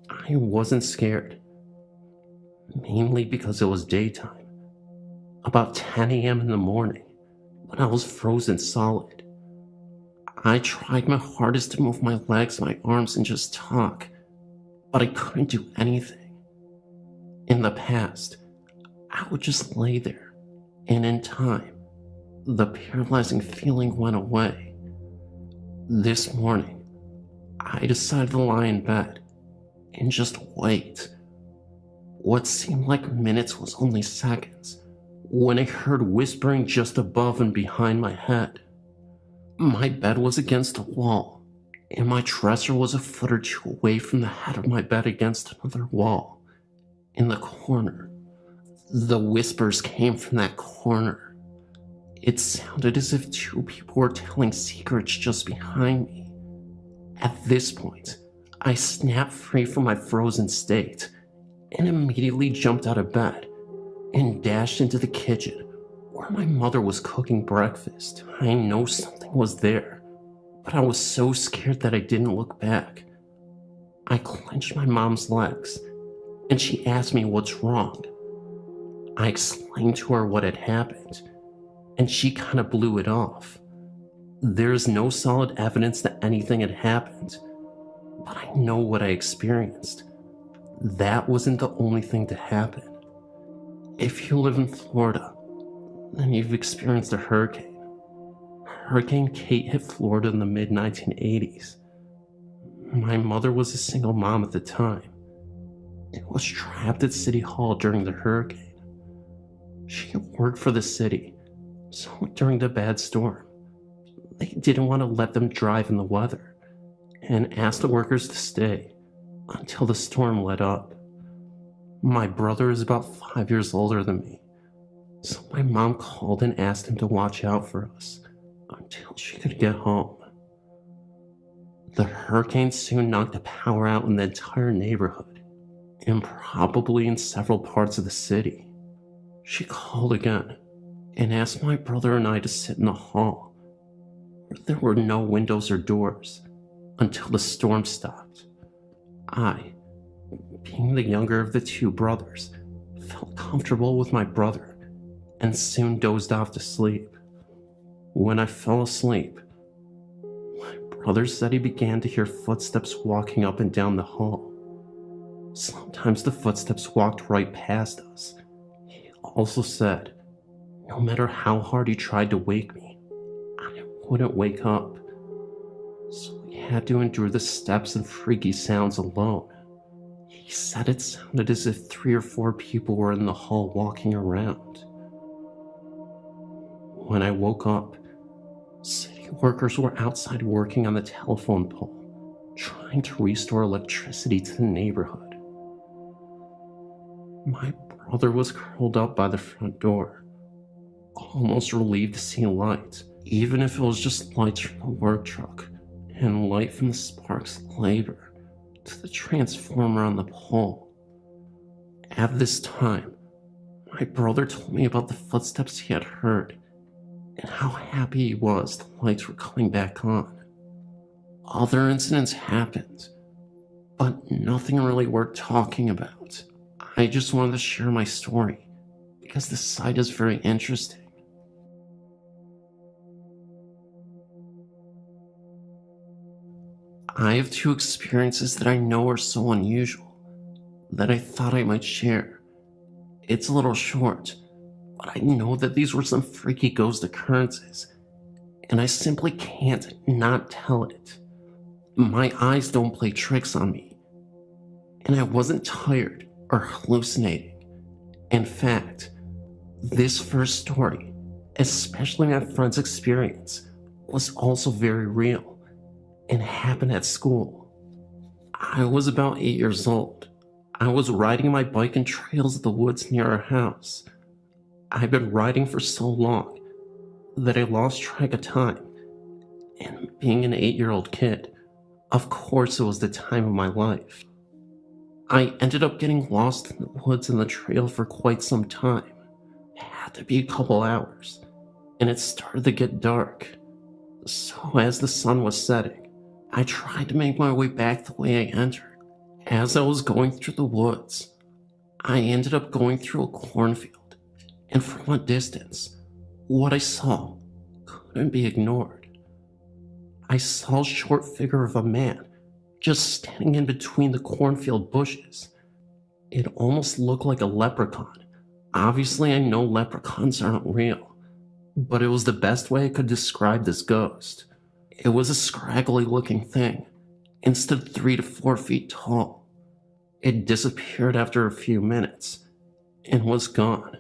I wasn't scared, mainly because it was daytime, about 10 a.m. in the morning, when I was frozen solid. I tried my hardest to move my legs, my arms, and just talk, but I couldn't do anything. In the past, I would just lay there, and in time, the paralyzing feeling went away. This morning, I decided to lie in bed and just wait. What seemed like minutes was only seconds when I heard whispering just above and behind my head. My bed was against the wall, and my dresser was a foot or two away from the head of my bed against another wall, in the corner. The whispers came from that corner. It sounded as if two people were telling secrets just behind me. At this point, I snapped free from my frozen state and immediately jumped out of bed and dashed into the kitchen where my mother was cooking breakfast. I know something was there, but I was so scared that I didn't look back. I clenched my mom's legs, and she asked me what's wrong. I explained to her what had happened, and she kind of blew it off. There is no solid evidence that anything had happened, but I know what I experienced. That wasn't the only thing to happen. If you live in Florida, then you've experienced a hurricane. Hurricane Kate hit Florida in the mid-1980s. My mother was a single mom at the time and was trapped at City Hall during the hurricane. She worked for the city, so during the bad storm, They didn't want to let them drive in the weather and asked the workers to stay until the storm let up. My brother is about 5 years older than me, so my mom called and asked him to watch out for us until she could get home. The hurricane soon knocked the power out in the entire neighborhood, and probably in several parts of the city. She called again and asked my brother and I to sit in the hall, where there were no windows or doors, until the storm stopped. I, being the younger of the two brothers, felt comfortable with my brother and soon dozed off to sleep. When I fell asleep, my brother said he began to hear footsteps walking up and down the hall. Sometimes the footsteps walked right past us. He also said, no matter how hard he tried to wake me, I wouldn't wake up. So we had to endure the steps and freaky sounds alone. He said it sounded as if 3 or 4 people were in the hall walking around. When I woke up, city workers were outside working on the telephone pole, trying to restore electricity to the neighborhood. My brother was curled up by the front door, almost relieved to see light, even if it was just lights from the work truck and light from the sparks of labor to the transformer on the pole. At this time, my brother told me about the footsteps he had heard and how happy he was the lights were coming back on. Other incidents happened, but nothing really worth talking about. I just wanted to share my story because the site is very interesting. I have 2 experiences that I know are so unusual that I thought I might share. It's a little short, but I know that these were some freaky ghost occurrences, and I simply can't not tell it. My eyes don't play tricks on me, and I wasn't tired or hallucinating. In fact, this first story, especially my friend's experience, was also very real and happened at school. I was about 8 years old. I was riding my bike in trails of the woods near our house. I'd been riding for so long that I lost track of time, and being an 8-year-old kid, of course it was the time of my life. I ended up getting lost in the woods and the trail for quite some time. It had to be a couple hours, and it started to get dark. So as the sun was setting, I tried to make my way back the way I entered. As I was going through the woods, I ended up going through a cornfield, and from a distance, what I saw couldn't be ignored. I saw a short figure of a man just standing in between the cornfield bushes. It almost looked like a leprechaun. Obviously, I know leprechauns aren't real, but it was the best way I could describe this ghost. It was a scraggly looking thing, and stood 3 to 4 feet tall. It disappeared after a few minutes, and was gone.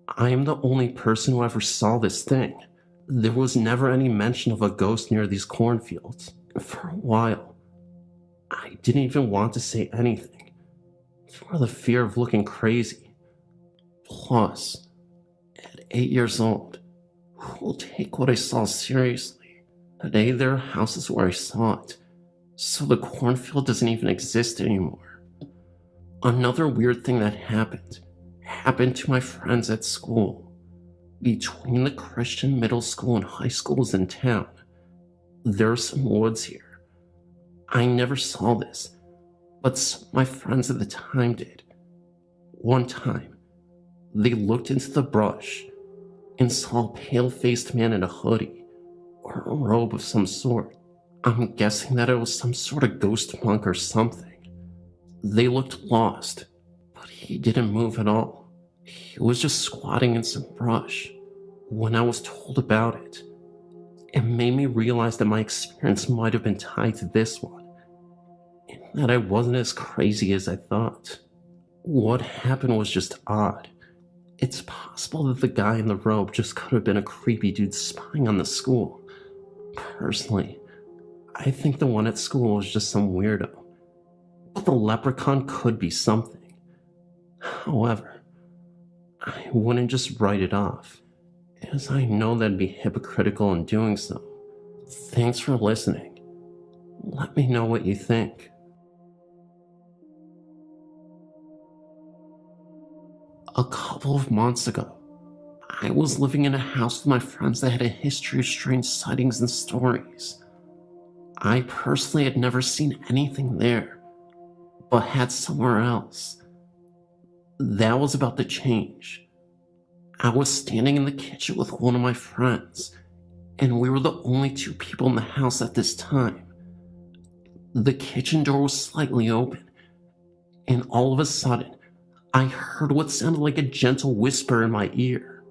I am the only person who ever saw this thing. There was never any mention of a ghost near these cornfields. For a while, I didn't even want to say anything, for the fear of looking crazy. Plus, at 8 years old, who will take what I saw seriously? Today there are houses where I saw it, so the cornfield doesn't even exist anymore. Another weird thing that happened to my friends at school. Between the Christian middle school and high schools in town, there are some woods here. I never saw this, but some of my friends at the time did. One time, they looked into the brush and saw a pale-faced man in a hoodie or a robe of some sort. I'm guessing that it was some sort of ghost monk or something. They looked lost, but he didn't move at all. He was just squatting in some brush. When I was told about it, it made me realize that my experience might have been tied to this one, and that I wasn't as crazy as I thought. What happened was just odd. It's possible that the guy in the robe just could have been a creepy dude spying on the school, Personally, I think the one at school was just some weirdo, but the leprechaun could be something. However, I wouldn't just write it off, as I know that'd be hypocritical in doing so. Thanks for listening. Let me know what you think. A couple of months ago, I was living in a house with my friends that had a history of strange sightings and stories. I personally had never seen anything there, but had somewhere else. That was about to change. I was standing in the kitchen with one of my friends, and we were the only two people in the house at this time. The kitchen door was slightly open, and all of a sudden, I heard what sounded like a gentle whisper in my ear.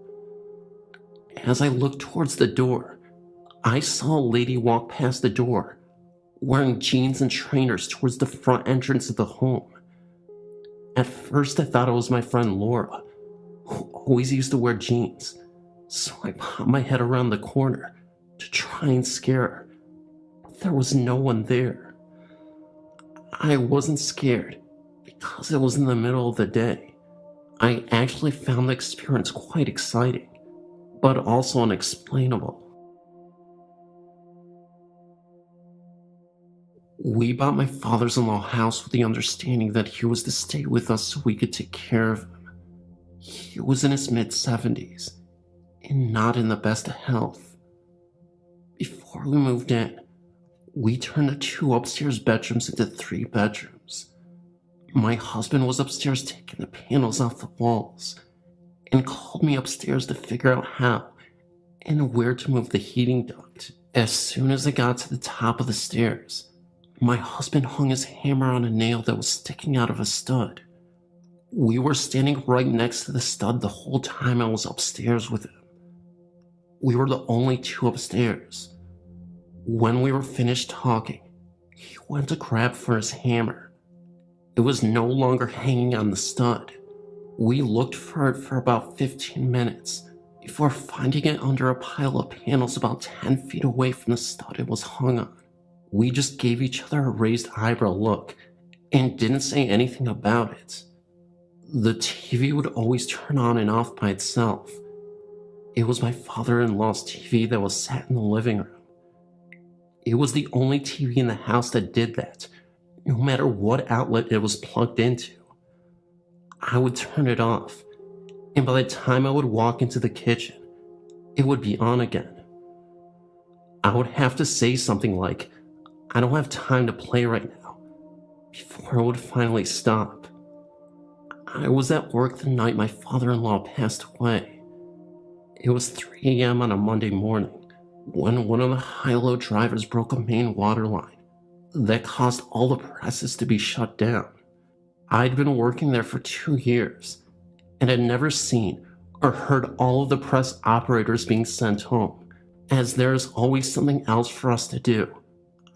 As I looked towards the door, I saw a lady walk past the door, wearing jeans and trainers towards the front entrance of the home. At first, I thought it was my friend Laura, who always used to wear jeans, so I popped my head around the corner to try and scare her, but there was no one there. I wasn't scared because it was in the middle of the day. I actually found the experience quite exciting, but also unexplainable. We bought my father's-in-law house with the understanding that he was to stay with us so we could take care of him. He was in his mid-70s and not in the best of health. Before we moved in, we turned the 2 upstairs bedrooms into 3 bedrooms. My husband was upstairs taking the panels off the walls and called me upstairs to figure out how and where to move the heating duct. As soon as I got to the top of the stairs, my husband hung his hammer on a nail that was sticking out of a stud. We were standing right next to the stud the whole time I was upstairs with him. We were the only 2 upstairs. When we were finished talking, he went to grab for his hammer. It was no longer hanging on the stud. We looked for it for about 15 minutes before finding it under a pile of panels about 10 feet away from the stud it was hung on. We just gave each other a raised eyebrow look and didn't say anything about it. The TV would always turn on and off by itself. It was my father-in-law's TV that was sat in the living room. It was the only TV in the house that did that, no matter what outlet it was plugged into. I would turn it off, and by the time I would walk into the kitchen, it would be on again. I would have to say something like, "I don't have time to play right now," before it would finally stop. I was at work the night my father-in-law passed away. It was 3 a.m. on a Monday morning when one of the high-low drivers broke a main water line that caused all the presses to be shut down. I'd been working there for 2 years and had never seen or heard all of the press operators being sent home, as there is always something else for us to do.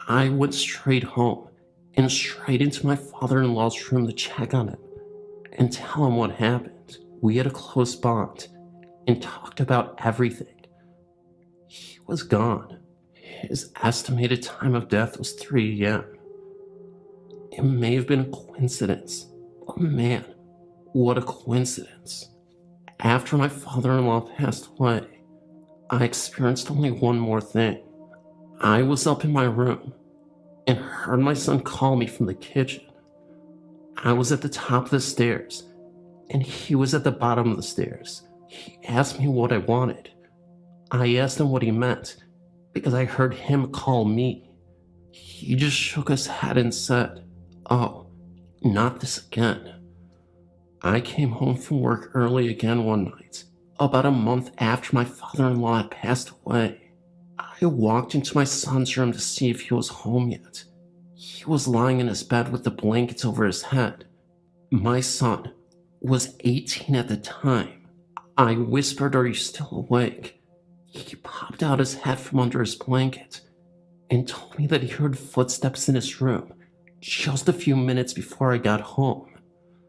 I went straight home and straight into my father-in-law's room to check on him and tell him what happened. We had a close bond and talked about everything. He was gone. His estimated time of death was 3 a.m. It may have been a coincidence, but man, what a coincidence. After my father-in-law passed away, I experienced only one more thing. I was up in my room and heard my son call me from the kitchen. I was at the top of the stairs, and he was at the bottom of the stairs. He asked me what I wanted. I asked him what he meant, because I heard him call me. He just shook his head and said, "Oh, not this again." I came home from work early again one night, about a month after my father-in-law had passed away. I walked into my son's room to see if he was home yet. He was lying in his bed with the blankets over his head. My son was 18 at the time. I whispered, "Are you still awake?" He popped out his head from under his blanket and told me that he heard footsteps in his room just a few minutes before I got home.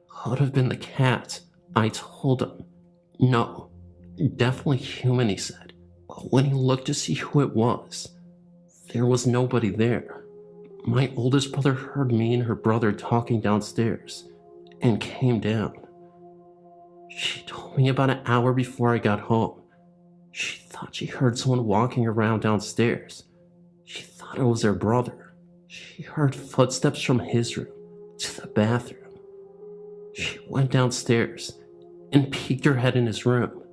Could have been the cat, I told him. No, definitely human, he said. But when he looked to see who it was, There was nobody there. My oldest brother heard me and her brother talking downstairs and came down. She told me about an hour before I got home. She thought she heard someone walking around downstairs. She thought it was her brother. She heard footsteps from his room to the bathroom. She went downstairs and peeked her head in his room.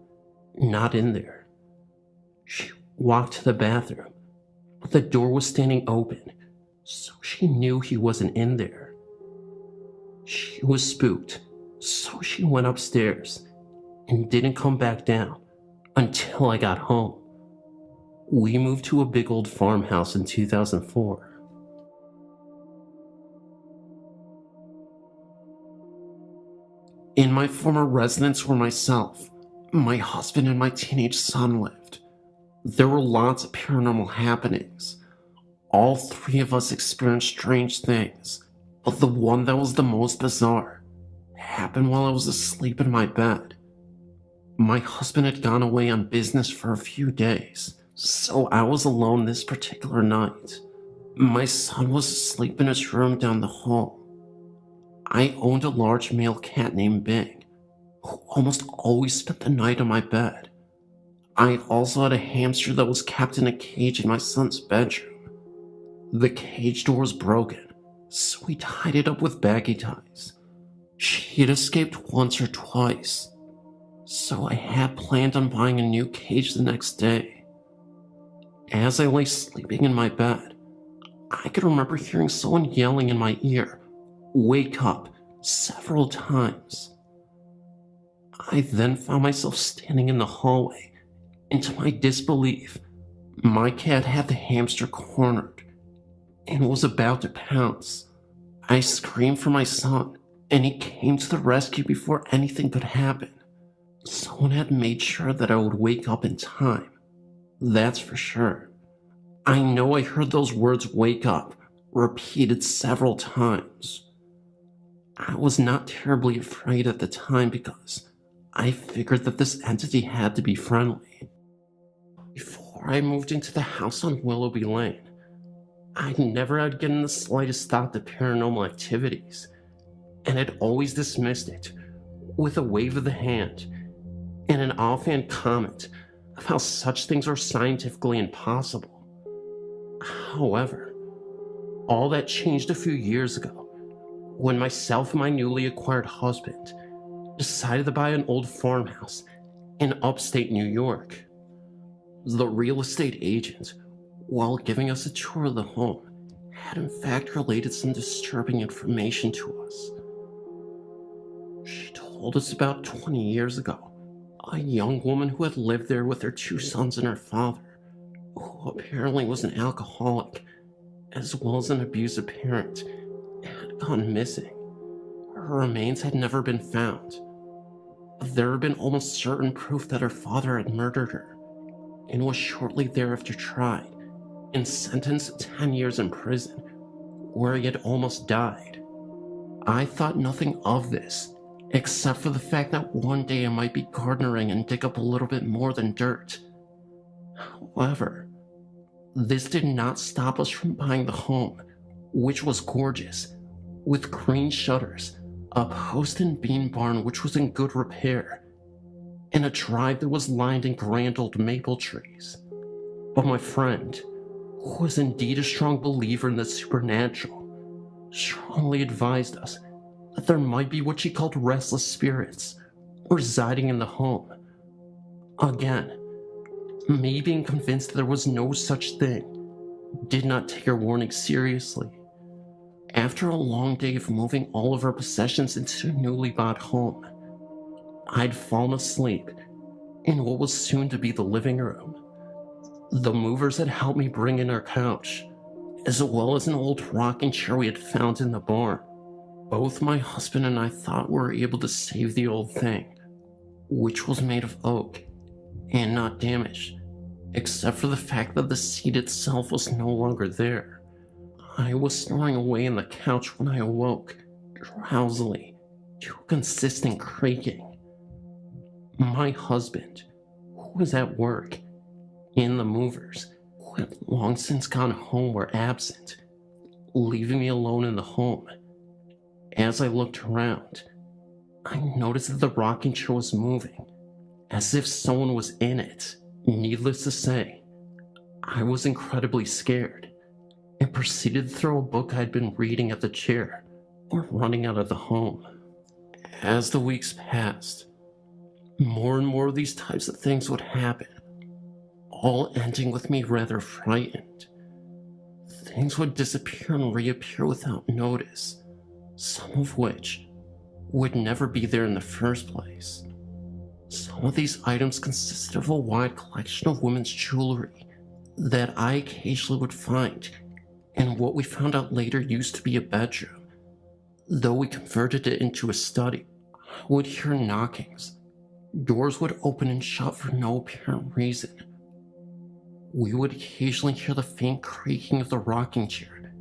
Not in there. She walked to the bathroom, but the door was standing open, so she knew he wasn't in there. She was spooked, so she went upstairs and didn't come back down until I got home. We moved to a big old farmhouse in 2004. In my former residence were myself, my husband, and my teenage son lived. There were lots of paranormal happenings. All three of us experienced strange things, but the one that was the most bizarre happened while I was asleep in my bed. My husband had gone away on business for a few days, so I was alone this particular night. My son was asleep in his room down the hall. I owned a large male cat named Bing, who almost always spent the night on my bed. I also had a hamster that was kept in a cage in my son's bedroom. The cage door was broken, so we tied it up with baggy ties. She had escaped once or twice, so I had planned on buying a new cage the next day. As I lay sleeping in my bed, I could remember hearing someone yelling in my ear, "Wake up," several times. I then found myself standing in the hallway, and to my disbelief, my cat had the hamster cornered and was about to pounce. I screamed for my son, and he came to the rescue before anything could happen. Someone had made sure that I would wake up in time. That's for sure. I know I heard those words "wake up" repeated several times. I was not terribly afraid at the time because I figured that this entity had to be friendly. Before I moved into the house on Willoughby Lane, I never had given the slightest thought to paranormal activities, and had always dismissed it with a wave of the hand and an offhand comment of how such things are scientifically impossible. However, all that changed a few years ago when myself and my newly acquired husband decided to buy an old farmhouse in upstate New York. The real estate agent, while giving us a tour of the home, had in fact related some disturbing information to us. She told us about 20 years ago, a young woman who had lived there with her 2 sons and her father, who apparently was an alcoholic, as well as an abusive parent, had gone missing. Her remains had never been found. There had been almost certain proof that her father had murdered her, and was shortly thereafter tried and sentenced to 10 years in prison, where he had almost died. I thought nothing of this, except for the fact that one day I might be gardening and dig up a little bit more than dirt. However, this did not stop us from buying the home, which was gorgeous, with green shutters, a post and beam barn which was in good repair, and a drive that was lined in grand old maple trees. But my friend, who was indeed a strong believer in the supernatural, strongly advised us that there might be what she called restless spirits residing in the home. Again, me being convinced there was no such thing did not take her warning seriously. After a long day of moving all of our possessions into a newly bought home, I'd fallen asleep in what was soon to be the living room. The movers had helped me bring in our couch, as well as an old rocking chair we had found in the barn. Both my husband and I thought we were able to save the old thing, which was made of oak and not damaged, except for the fact that the seat itself was no longer there. I was snoring away on the couch when I awoke, drowsily, to a consistent creaking. My husband, who was at work, and the movers, who who had long since gone home, were absent, leaving me alone in the home. As I looked around, I noticed that the rocking chair was moving, as if someone was in it. Needless to say, I was incredibly scared and proceeded to throw a book I'd been reading at the chair or running out of the home. As the weeks passed, more and more of these types of things would happen, all ending with me rather frightened. Things would disappear and reappear without notice, some of which would never be there in the first place. Some of these items consisted of a wide collection of women's jewelry that I occasionally would find in what we found out later used to be a bedroom. Though we converted it into a study, I would hear knockings. Doors would open and shut for no apparent reason. We would occasionally hear the faint creaking of the rocking chair,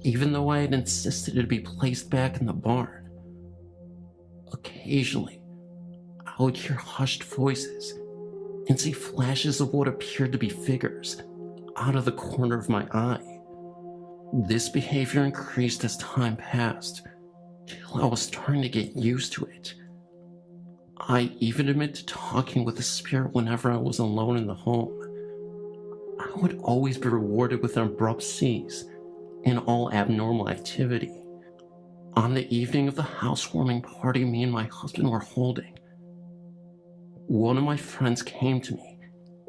even though I had insisted it be placed back in the barn. Occasionally, I would hear hushed voices and see flashes of what appeared to be figures out of the corner of my eye. This behavior increased as time passed, till I was starting to get used to it. I even admit to talking with the spirit whenever I was alone in the home. I would always be rewarded with an abrupt cease in all abnormal activity. On the evening of the housewarming party me and my husband were holding, one of my friends came to me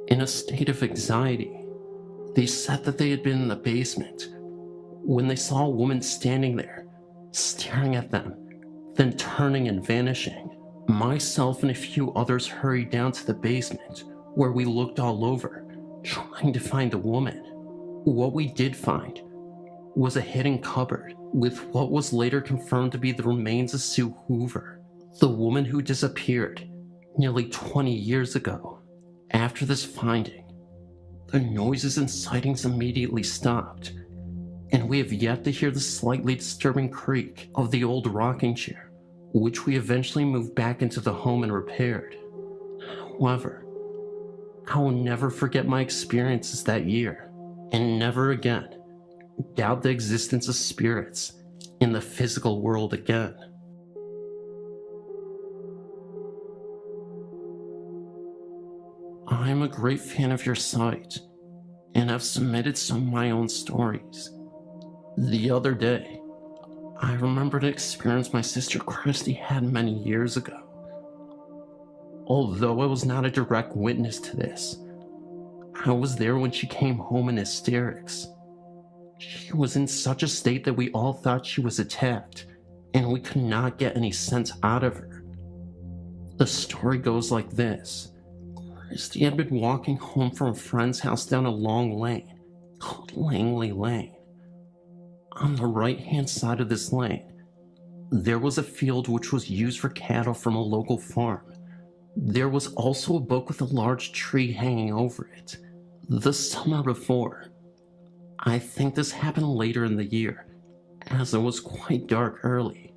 in a state of anxiety. They said that they had been in the basement when they saw a woman standing there, staring at them, then turning and vanishing. Myself and a few others hurried down to the basement, where we looked all over, trying to find the woman. What we did find was a hidden cupboard with what was later confirmed to be the remains of Sue Hoover, the woman who disappeared nearly 20 years ago. After this finding, the noises and sightings immediately stopped, and we have yet to hear the slightly disturbing creak of the old rocking chair, which we eventually moved back into the home and repaired. However, I will never forget my experiences that year, and never again doubt the existence of spirits in the physical world again. I'm a great fan of your site, and I've submitted some of my own stories. The other day, I remembered an experience my sister Christy had many years ago. Although I was not a direct witness to this, I was there when she came home in hysterics. She was in such a state that we all thought she was attacked, and we could not get any sense out of her. The story goes like this. Christy had been walking home from a friend's house down a long lane called Langley Lane. On the right-hand side of this lane, there was a field which was used for cattle from a local farm. There was also a book with a large tree hanging over it. The summer before, I think this happened later in the year, as it was quite dark early,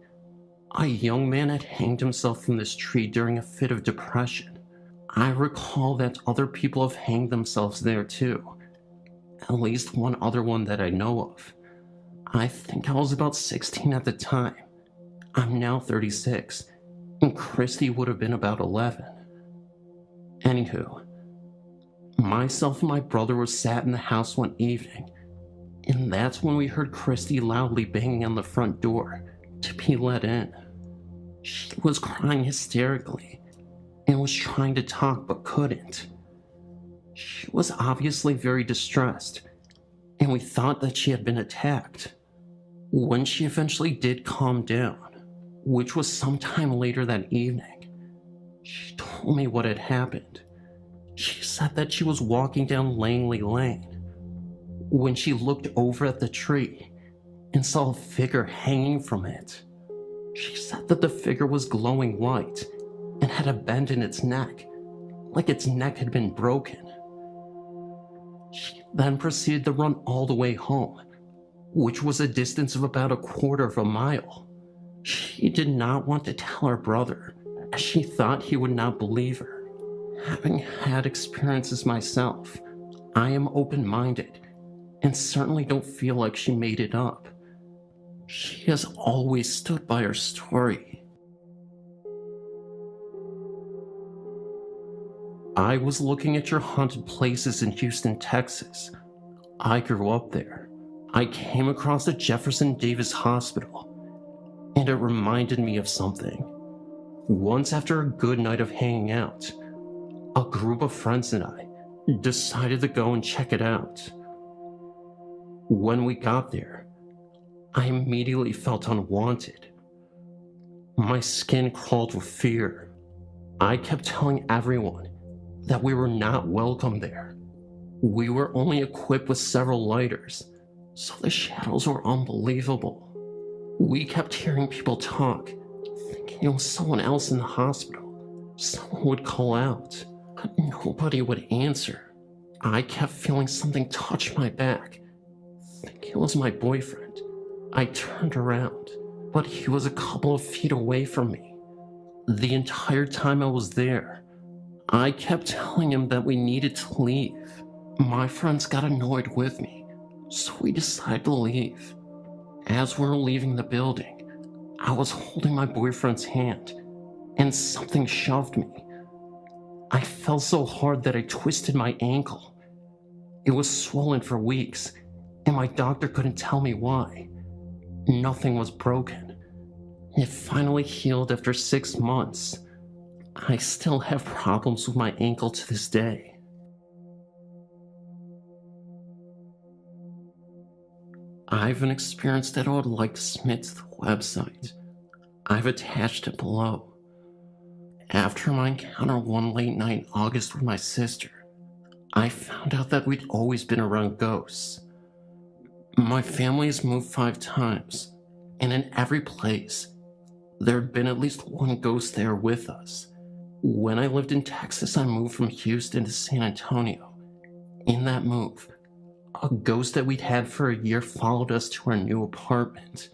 a young man had hanged himself from this tree during a fit of depression. I recall that other people have hanged themselves there too, at least one other one that I know of. I think I was about 16 at the time. I'm now 36, and Christy would have been about 11. Anywho, myself and my brother were sat in the house one evening, and that's when we heard Christy loudly banging on the front door to be let in. She was crying hysterically and was trying to talk but couldn't. She was obviously very distressed, and we thought that she had been attacked. When she eventually did calm down, which was sometime later that evening, she told me what had happened. She said that she was walking down Langley Lane when she looked over at the tree and saw a figure hanging from it. She said that the figure was glowing white and had a bend in its neck, like its neck had been broken. She then proceeded to run all the way home, which was a distance of about 1/4 mile. She did not want to tell her brother, as she thought he would not believe her. Having had experiences myself, I am open-minded and certainly don't feel like she made it up. She has always stood by her story. I was looking at your haunted places in Houston, Texas. I grew up there. I came across the Jefferson Davis Hospital, and it reminded me of something. Once, after a good night of hanging out, a group of friends and I decided to go and check it out. When we got there, I immediately felt unwanted. My skin crawled with fear. I kept telling everyone that we were not welcome there. We were only equipped with several lighters, so the shadows were unbelievable. We kept hearing people talk, thinking it was someone else in the hospital. Someone would call out, but nobody would answer. I kept feeling something touch my back, thinking it was my boyfriend. I turned around, but he was a couple of feet away from me. The entire time I was there, I kept telling him that we needed to leave. My friends got annoyed with me, so we decided to leave. As we were leaving the building, I was holding my boyfriend's hand, and something shoved me. I fell so hard that I twisted my ankle. It was swollen for weeks, and my doctor couldn't tell me why. Nothing was broken. It finally healed after 6 months. I still have problems with my ankle to this day. I have an experience that I would like to submit to the website. I've attached it below. After my encounter one late night in August with my sister, I found out that we'd always been around ghosts. My family has moved 5 times, and in every place, there had been at least one ghost there with us. When I lived in Texas, I moved from Houston to San Antonio. In that move, a ghost that we'd had for a year followed us to our new apartment.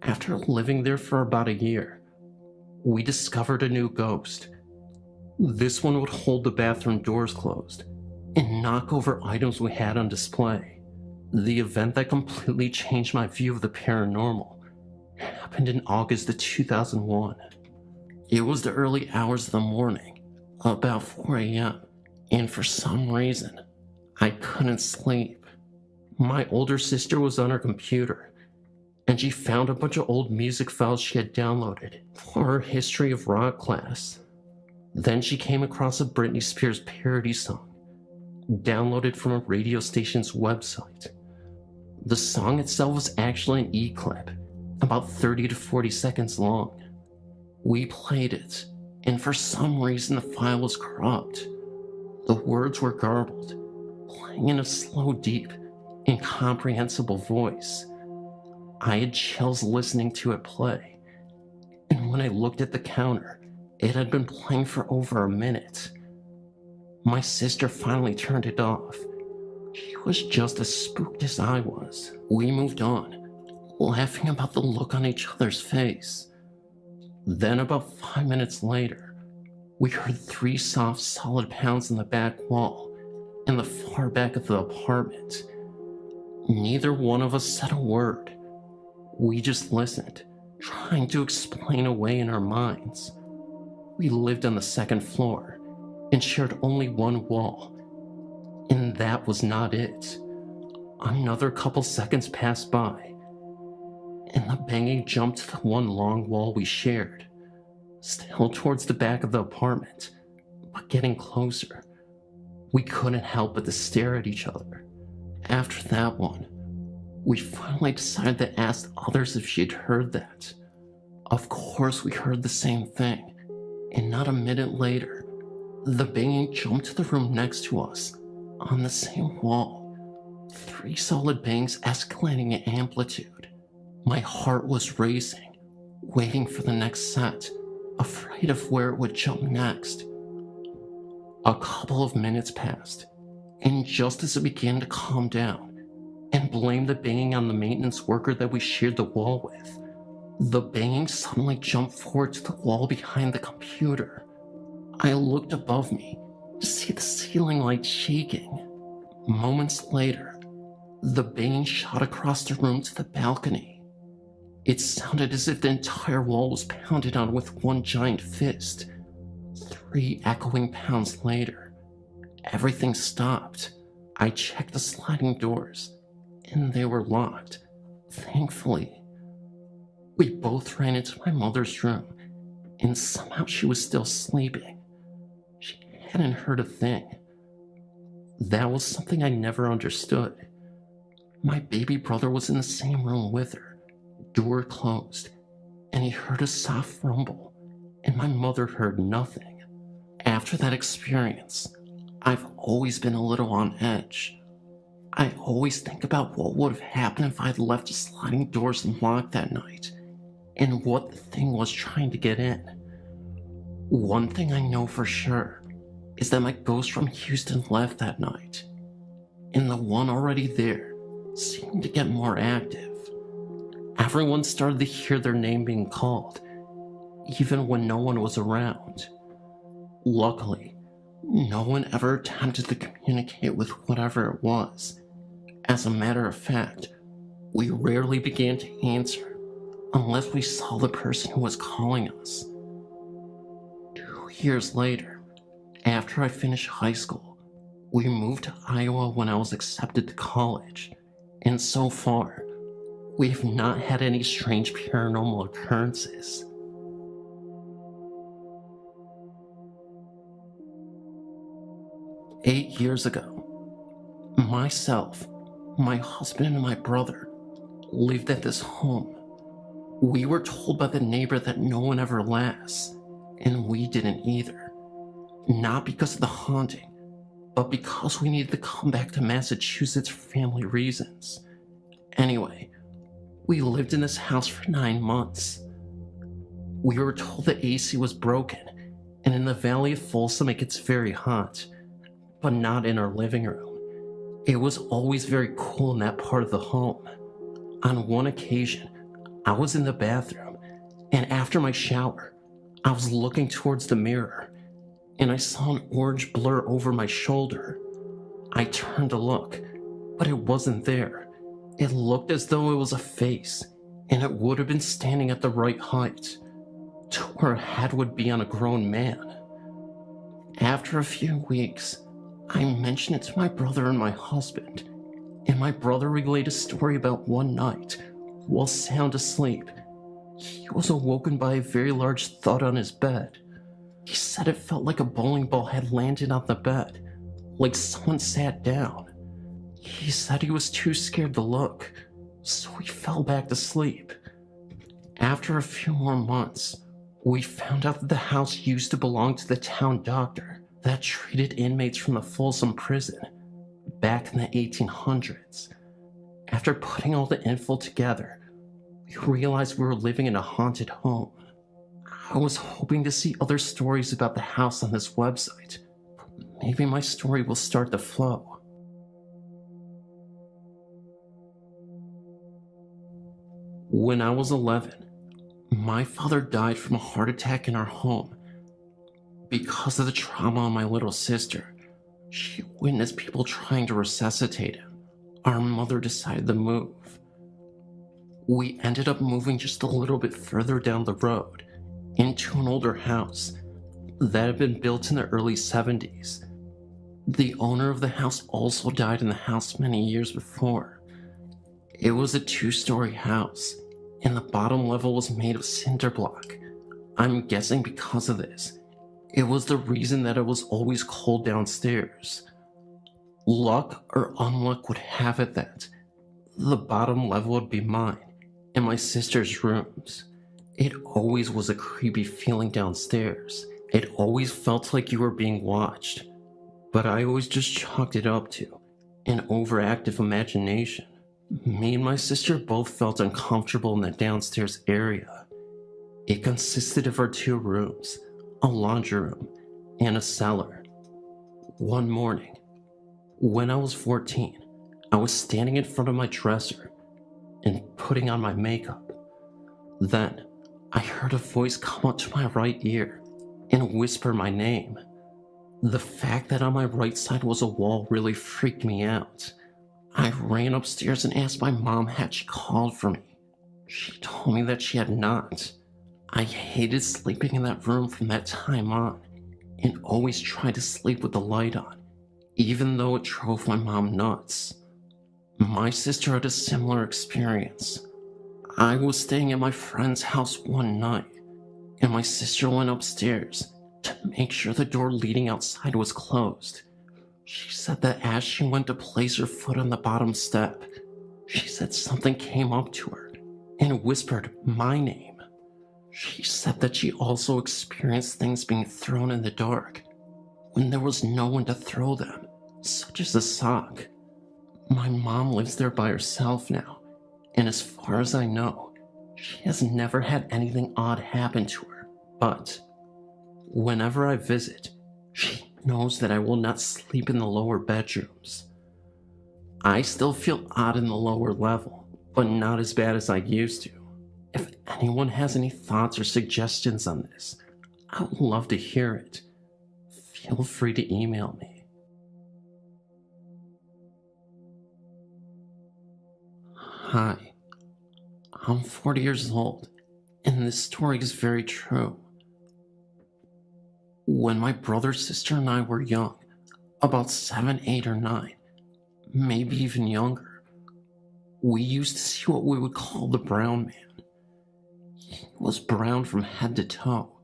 After living there for about a year, we discovered a new ghost. This one would hold the bathroom doors closed and knock over items we had on display. The event that completely changed my view of the paranormal happened in August of 2001. It was the early hours of the morning, about 4 a.m., and for some reason, I couldn't sleep. My older sister was on her computer, and she found a bunch of old music files she had downloaded for her history of rock class. Then she came across a Britney Spears parody song, downloaded from a radio station's website. The song itself was actually an E-clip, about 30 to 40 seconds long. We played it, and for some reason the file was corrupt. The words were garbled, playing in a slow, deep, incomprehensible voice. I had chills listening to it play, and when I looked at the counter, it had been playing for over a minute. My sister finally turned it off. She was just as spooked as I was. We moved on, laughing about the look on each other's face. Then about 5 minutes later, we heard 3 soft, solid pounds in the back wall in the far back of the apartment. Neither one of us said a word. We just listened, trying to explain away in our minds. We lived on the 2nd floor and shared only one wall, and that was not it. Another couple seconds passed by, and the banging jumped to the one long wall we shared, still towards the back of the apartment, but getting closer. We couldn't help but to stare at each other. After that one, we finally decided to ask others if she'd heard that. Of course we heard the same thing, and not a minute later, the banging jumped to the room next to us, on the same wall. 3 solid bangs escalating in amplitude. My heart was racing, waiting for the next set, afraid of where it would jump next. A couple of minutes passed, and just as it began to calm down, and blame the banging on the maintenance worker that we shared the wall with, the banging suddenly jumped forward to the wall behind the computer. I looked above me, to see the ceiling light shaking. Moments later, the bane shot across the room to the balcony. It sounded as if the entire wall was pounded on with one giant fist. 3 echoing pounds later, everything stopped. I checked the sliding doors, and they were locked, thankfully. We both ran into my mother's room, and somehow she was still sleeping. She hadn't heard a thing. That was something I never understood. My baby brother was in the same room with her, door closed, and he heard a soft rumble, and my mother heard nothing. After that experience, I've always been a little on edge. I always think about what would have happened if I had left the sliding doors unlocked that night, and what the thing was trying to get in. One thing I know for sure is that my ghost from Houston left that night, and the one already there seemed to get more active. Everyone started to hear their name being called, even when no one was around. Luckily, no one ever attempted to communicate with whatever it was. As a matter of fact, we rarely began to answer unless we saw the person who was calling us. 2 years later, after I finished high school, we moved to Iowa when I was accepted to college, and so far, we have not had any strange paranormal occurrences. "8 years ago, myself, my husband, and my brother lived at this home. We were told by the neighbor that no one ever lasts, and we didn't either. Not because of the haunting, but because we needed to come back to Massachusetts for family reasons. Anyway, we lived in this house for 9 months. We were told the AC was broken, and in the Valley of Folsom it gets very hot, but not in our living room. It was always very cool in that part of the home. On one occasion, I was in the bathroom, and after my shower, I was looking towards the mirror, and I saw an orange blur over my shoulder. I turned to look, but it wasn't there. It looked as though it was a face, and it would have been standing at the right height, to where a head would be on a grown man. After a few weeks, I mentioned it to my brother and my husband, and my brother relayed a story about one night, while sound asleep, he was awoken by a very large thud on his bed. He said it felt like a bowling ball had landed on the bed, like someone sat down. He said he was too scared to look, so he fell back to sleep. After a few more months, we found out that the house used to belong to the town doctor that treated inmates from the Folsom prison back in the 1800s. After putting all the info together, we realized we were living in a haunted home. I was hoping to see other stories about the house on this website, but maybe my story will start to flow. When I was 11, my father died from a heart attack in our home. Because of the trauma on my little sister, she witnessed people trying to resuscitate him. Our mother decided to move. We ended up moving just a little bit further down the road, into an older house that had been built in the early 70s. The owner of the house also died in the house many years before. It was a 2-story house, and the bottom level was made of cinder block. I'm guessing because of this, it was the reason that it was always cold downstairs. Luck or unluck would have it that the bottom level would be mine and my sister's rooms. It always was a creepy feeling downstairs. It always felt like you were being watched, but I always just chalked it up to an overactive imagination. Me and my sister both felt uncomfortable in the downstairs area. It consisted of our 2 rooms, a laundry room, and a cellar. One morning, when I was 14, I was standing in front of my dresser and putting on my makeup. Then, I heard a voice come up to my right ear and whisper my name. The fact that on my right side was a wall really freaked me out. I ran upstairs and asked my mom had she called for me. She told me that she had not. I hated sleeping in that room from that time on, and always tried to sleep with the light on, even though it drove my mom nuts. My sister had a similar experience. I was staying at my friend's house one night, and my sister went upstairs to make sure the door leading outside was closed. She said that as she went to place her foot on the bottom step, she said something came up to her and whispered my name. She said that she also experienced things being thrown in the dark when there was no one to throw them, such as a sock. My mom lives there by herself now, and as far as I know, she has never had anything odd happen to her. But whenever I visit, she knows that I will not sleep in the lower bedrooms. I still feel odd in the lower level, but not as bad as I used to. If anyone has any thoughts or suggestions on this, I would love to hear it. Feel free to email me. Hi, I'm 40 years old, and this story is very true. When my brother, sister, and I were young, about 7, 8, or 9, maybe even younger, we used to see what we would call the brown man. He was brown from head to toe.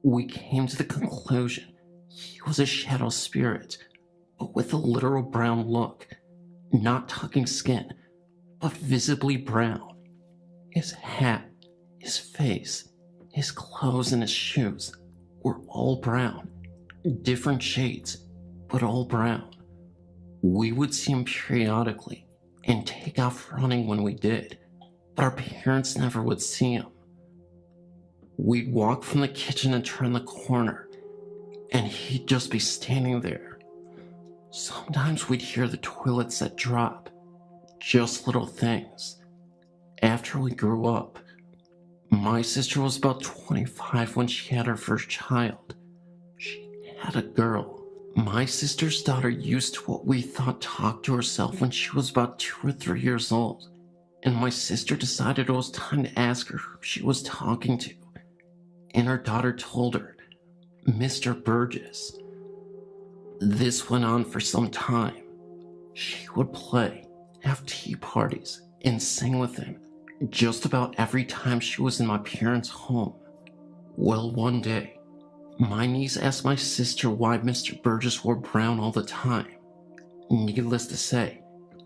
We came to the conclusion he was a shadow spirit, but with a literal brown look, not talking skin, but visibly brown. His hat, his face, his clothes, and his shoes were all brown, different shades, but all brown. We would see him periodically and take off running when we did, but our parents never would see him. We'd walk from the kitchen and turn the corner, and he'd just be standing there. Sometimes we'd hear the toilet set drop, just little things. After we grew up, my sister was about 25 when she had her first child. She had a girl. My sister's daughter used to what we thought talk to herself when she was about 2 or 3 years old, and my sister decided it was time to ask her who she was talking to. And her daughter told her, Mr. Burgess. This went on for some time. She would play, have tea parties, and sing with him just about every time she was in my parents' home. Well, one day, my niece asked my sister why Mr. Burgess wore brown all the time. Needless to say,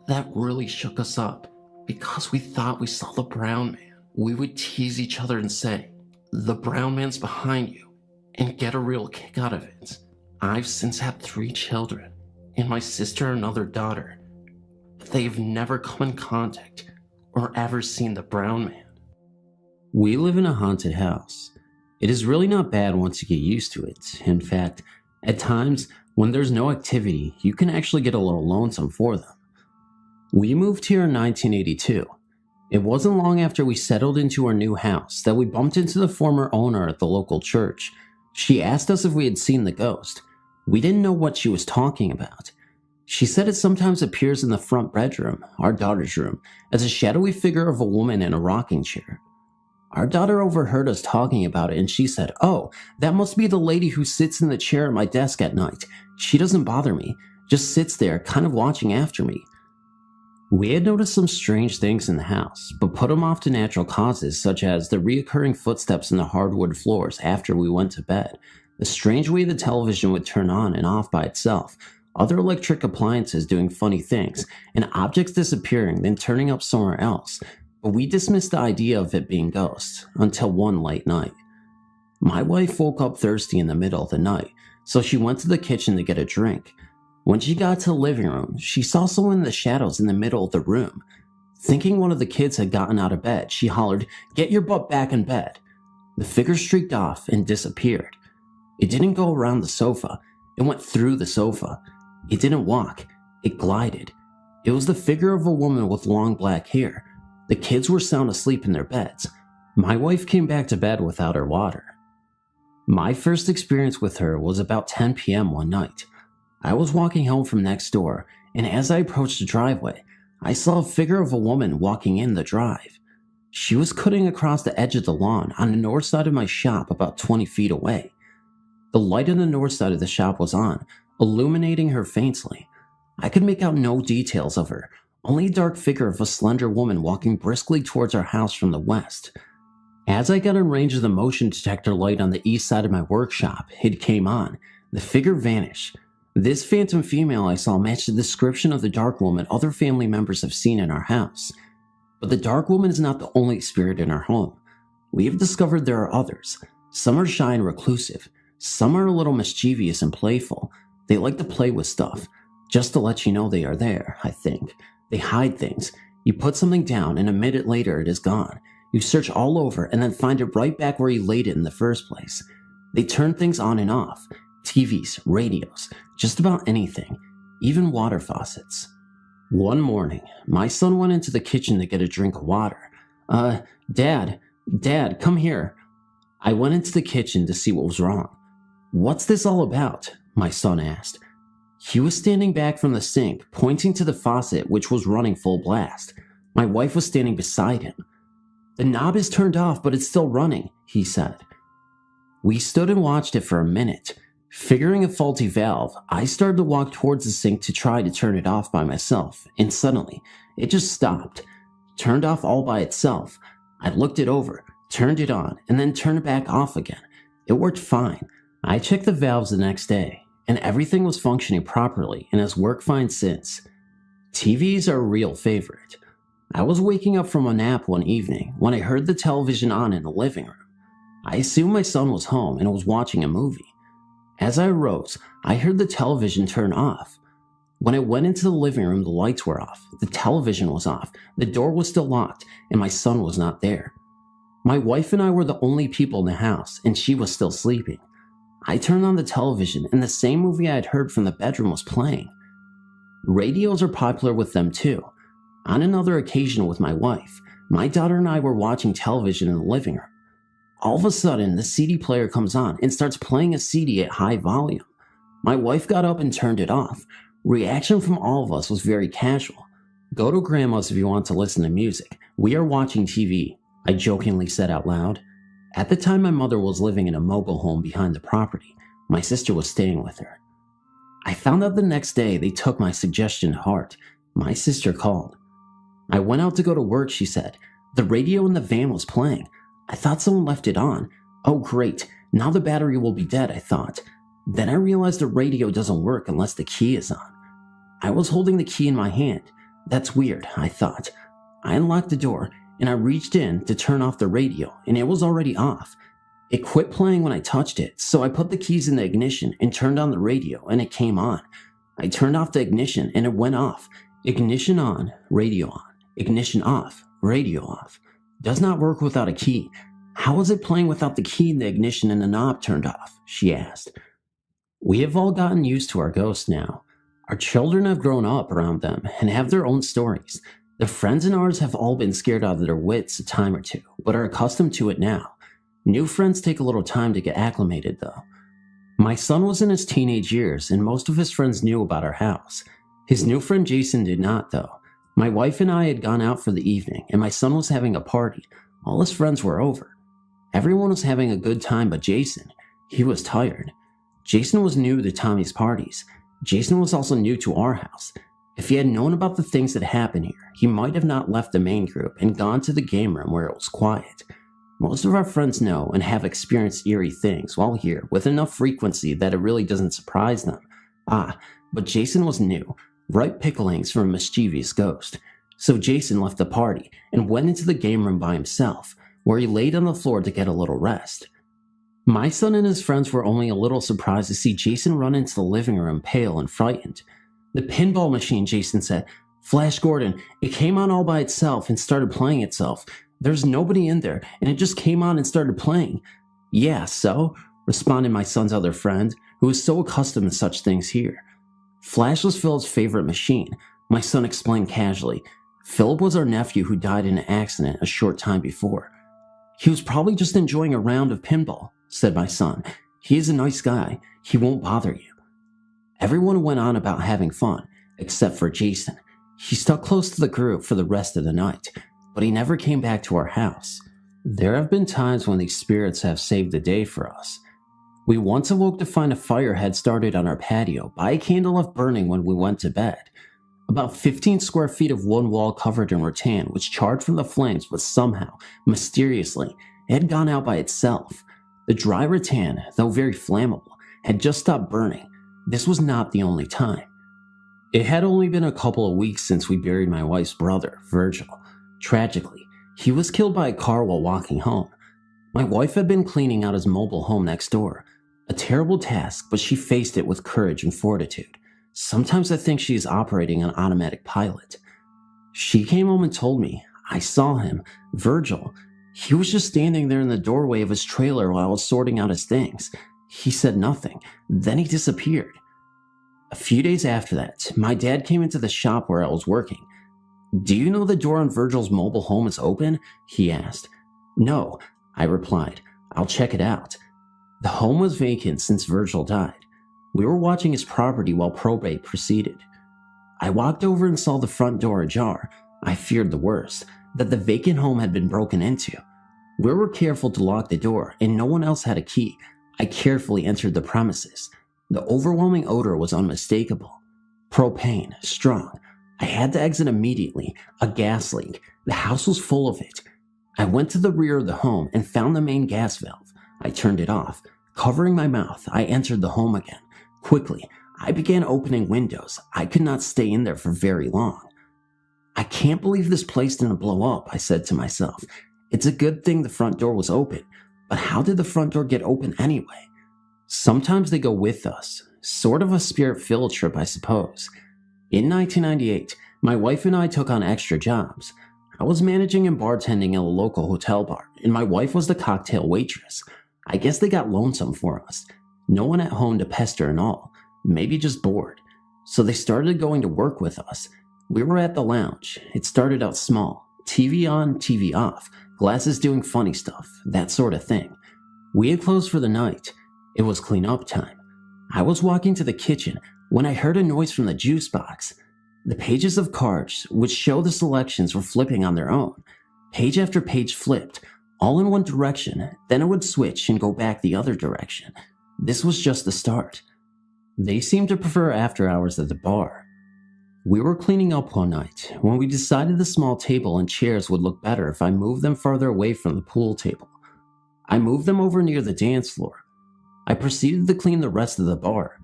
that really shook us up because we thought we saw the brown man. We would tease each other and say, "The brown man's behind you," and get a real kick out of it. I've since had 3 children, and my sister another daughter, but they've never come in contact or ever seen the brown man. We live in a haunted house. It is really not bad once you get used to it. In fact, at times, when there's no activity, you can actually get a little lonesome for them. We moved here in 1982. It wasn't long after we settled into our new house that we bumped into the former owner at the local church. She asked us if we had seen the ghost. We didn't know what she was talking about. She said it sometimes appears in the front bedroom, our daughter's room, as a shadowy figure of a woman in a rocking chair. Our daughter overheard us talking about it and she said, "Oh, that must be the lady who sits in the chair at my desk at night. She doesn't bother me, just sits there kind of watching after me." We had noticed some strange things in the house, but put them off to natural causes such as the reoccurring footsteps in the hardwood floors after we went to bed, the strange way the television would turn on and off by itself, other electric appliances doing funny things, and objects disappearing then turning up somewhere else, but we dismissed the idea of it being ghosts until one late night. My wife woke up thirsty in the middle of the night, so she went to the kitchen to get a drink. When she got to the living room, she saw someone in the shadows in the middle of the room. Thinking one of the kids had gotten out of bed, she hollered, "Get your butt back in bed." The figure streaked off and disappeared. It didn't go around the sofa, it went through the sofa. It didn't walk, it glided. It was the figure of a woman with long black hair. The kids were sound asleep in their beds. My wife came back to bed without her water. My first experience with her was about 10 p.m. one night. I was walking home from next door, and as I approached the driveway, I saw a figure of a woman walking in the drive. She was cutting across the edge of the lawn on the north side of my shop about 20 feet away. The light on the north side of the shop was on, illuminating her faintly. I could make out no details of her, only a dark figure of a slender woman walking briskly towards our house from the west. As I got in range of the motion detector light on the east side of my workshop, it came on. The figure vanished. This phantom female I saw matched the description of the dark woman other family members have seen in our house. But the dark woman is not the only spirit in our home. We have discovered there are others. Some are shy and reclusive. Some are a little mischievous and playful. They like to play with stuff, just to let you know they are there, I think. They hide things. You put something down and a minute later it is gone. You search all over and then find it right back where you laid it in the first place. They turn things on and off. TVs, radios, just about anything, even water faucets. One morning, my son went into the kitchen to get a drink of water. Dad, come here. I went into the kitchen to see what was wrong. What's this all about? My son asked. He was standing back from the sink, pointing to the faucet which was running full blast. My wife was standing beside him. The knob is turned off, but it's still running, he said. We stood and watched it for a minute. Figuring a faulty valve, I started to walk towards the sink to try to turn it off by myself, and suddenly, it just stopped. Turned off all by itself. I looked it over, turned it on, and then turned it back off again. It worked fine. I checked the valves the next day, and everything was functioning properly and has worked fine since. TVs are a real favorite. I was waking up from a nap one evening when I heard the television on in the living room. I assumed my son was home and was watching a movie. As I arose, I heard the television turn off. When I went into the living room, the lights were off, the television was off, the door was still locked, and my son was not there. My wife and I were the only people in the house, and she was still sleeping. I turned on the television, and the same movie I had heard from the bedroom was playing. Radios are popular with them too. On another occasion with my wife, my daughter and I were watching television in the living room. All of a sudden, the CD player comes on and starts playing a CD at high volume. My wife got up and turned it off. Reaction from all of us was very casual. Go to grandma's if you want to listen to music. We are watching TV, I jokingly said out loud. At the time, my mother was living in a mobile home behind the property. My sister was staying with her. I found out the next day they took my suggestion to heart. My sister called. I went out to go to work, she said. The radio in the van was playing. I thought someone left it on. Oh great, now the battery will be dead, I thought. Then I realized the radio doesn't work unless the key is on. I was holding the key in my hand. That's weird, I thought. I unlocked the door and I reached in to turn off the radio and it was already off. It quit playing when I touched it, so I put the keys in the ignition and turned on the radio and it came on. I turned off the ignition and it went off. Ignition on, radio on. Ignition off, radio off. Does not work without a key. How is it playing without the key in the ignition and the knob turned off? She asked. We have all gotten used to our ghosts now. Our children have grown up around them and have their own stories. Their friends and ours have all been scared out of their wits a time or two, but are accustomed to it now. New friends take a little time to get acclimated though. My son was in his teenage years and most of his friends knew about our house. His new friend Jason did not though. My wife and I had gone out for the evening, and my son was having a party. All his friends were over. Everyone was having a good time but Jason. He was tired. Jason was new to Tommy's parties. Jason was also new to our house. If he had known about the things that happened here, he might have not left the main group and gone to the game room where it was quiet. Most of our friends know and have experienced eerie things while here with enough frequency that it really doesn't surprise them. But Jason was new. Ripe picklings from a mischievous ghost. So Jason left the party and went into the game room by himself, where he laid on the floor to get a little rest. My son and his friends were only a little surprised to see Jason run into the living room pale and frightened. The pinball machine, Jason said. Flash Gordon, it came on all by itself and started playing itself. There's nobody in there, and it just came on and started playing. Yeah, so? Responded my son's other friend, who was so accustomed to such things here. Flash was Philip's favorite machine, my son explained casually. Philip was our nephew who died in an accident a short time before. He was probably just enjoying a round of pinball, said my son. "He is a nice guy. He won't bother you." Everyone went on about having fun, except for Jason. He stuck close to the group for the rest of the night, but he never came back to our house. There have been times when these spirits have saved the day for us. We once awoke to find a fire had started on our patio by a candle left burning when we went to bed. About 15 square feet of one wall covered in rattan was charred from the flames, but somehow, mysteriously, it had gone out by itself. The dry rattan, though very flammable, had just stopped burning. This was not the only time. It had only been a couple of weeks since we buried my wife's brother, Virgil. Tragically, he was killed by a car while walking home. My wife had been cleaning out his mobile home next door. A terrible task, but she faced it with courage and fortitude. Sometimes I think she is operating on automatic pilot. She came home and told me, "I saw him, Virgil. He was just standing there in the doorway of his trailer while I was sorting out his things. He said nothing. Then he disappeared." A few days after that, my dad came into the shop where I was working. "Do you know the door on Virgil's mobile home is open?" he asked. "No," I replied. "I'll check it out." The home was vacant since Virgil died. We were watching his property while probate proceeded. I walked over and saw the front door ajar. I feared the worst, that the vacant home had been broken into. We were careful to lock the door, and no one else had a key. I carefully entered the premises. The overwhelming odor was unmistakable. Propane, strong. I had to exit immediately. A gas leak. The house was full of it. I went to the rear of the home and found the main gas valve. I turned it off. Covering my mouth, I entered the home again. Quickly, I began opening windows. I could not stay in there for very long. "I can't believe this place didn't blow up," I said to myself. "It's a good thing the front door was open, but how did the front door get open anyway?" Sometimes they go with us, sort of a spirit field trip, I suppose. In 1998, my wife and I took on extra jobs. I was managing and bartending at a local hotel bar, and my wife was the cocktail waitress. I guess they got lonesome for us. No one at home to pester and all, maybe just bored. So they started going to work with us. We were at the lounge. It started out small. TV on, TV off, glasses doing funny stuff, that sort of thing. We had closed for the night. It was clean up time. I was walking to the kitchen when I heard a noise from the juice box. The pages of cards, which show the selections, were flipping on their own. Page after page flipped, all in one direction, then it would switch and go back the other direction. This was just the start. They seemed to prefer after hours at the bar. We were cleaning up one night when we decided the small table and chairs would look better if I moved them farther away from the pool table. I moved them over near the dance floor. I proceeded to clean the rest of the bar.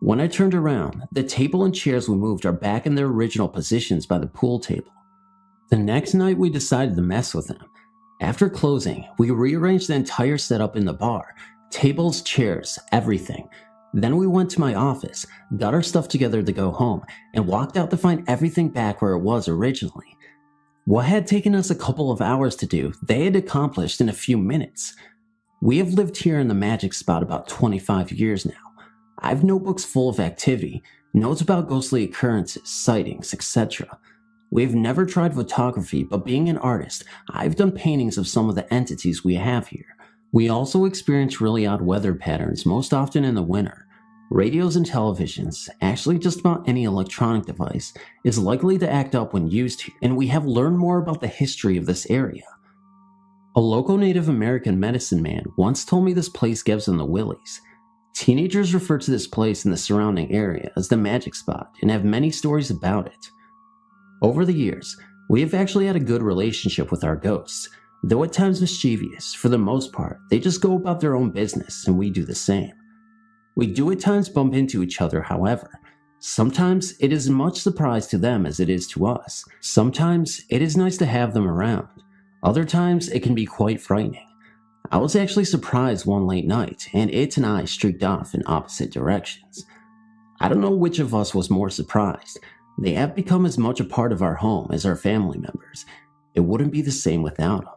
When I turned around, the table and chairs we moved are back in their original positions by the pool table. The next night we decided to mess with them. After closing, we rearranged the entire setup in the bar. Tables, chairs, everything. Then we went to my office, got our stuff together to go home, and walked out to find everything back where it was originally. What had taken us a couple of hours to do, they had accomplished in a few minutes. We have lived here in the magic spot about 25 years now. I have notebooks full of activity, notes about ghostly occurrences, sightings, etc. We have never tried photography, but being an artist, I've done paintings of some of the entities we have here. We also experience really odd weather patterns, most often in the winter. Radios and televisions, actually just about any electronic device, is likely to act up when used here, and we have learned more about the history of this area. A local Native American medicine man once told me this place gives them the willies. Teenagers refer to this place and the surrounding area as the magic spot and have many stories about it. Over the years, we have actually had a good relationship with our ghosts. Though at times mischievous, for the most part, they just go about their own business and we do the same. We do at times bump into each other, however. Sometimes it is as much surprise to them as it is to us. Sometimes it is nice to have them around. Other times it can be quite frightening. I was actually surprised one late night and it and I streaked off in opposite directions. I don't know which of us was more surprised. They have become as much a part of our home as our family members. It wouldn't be the same without them.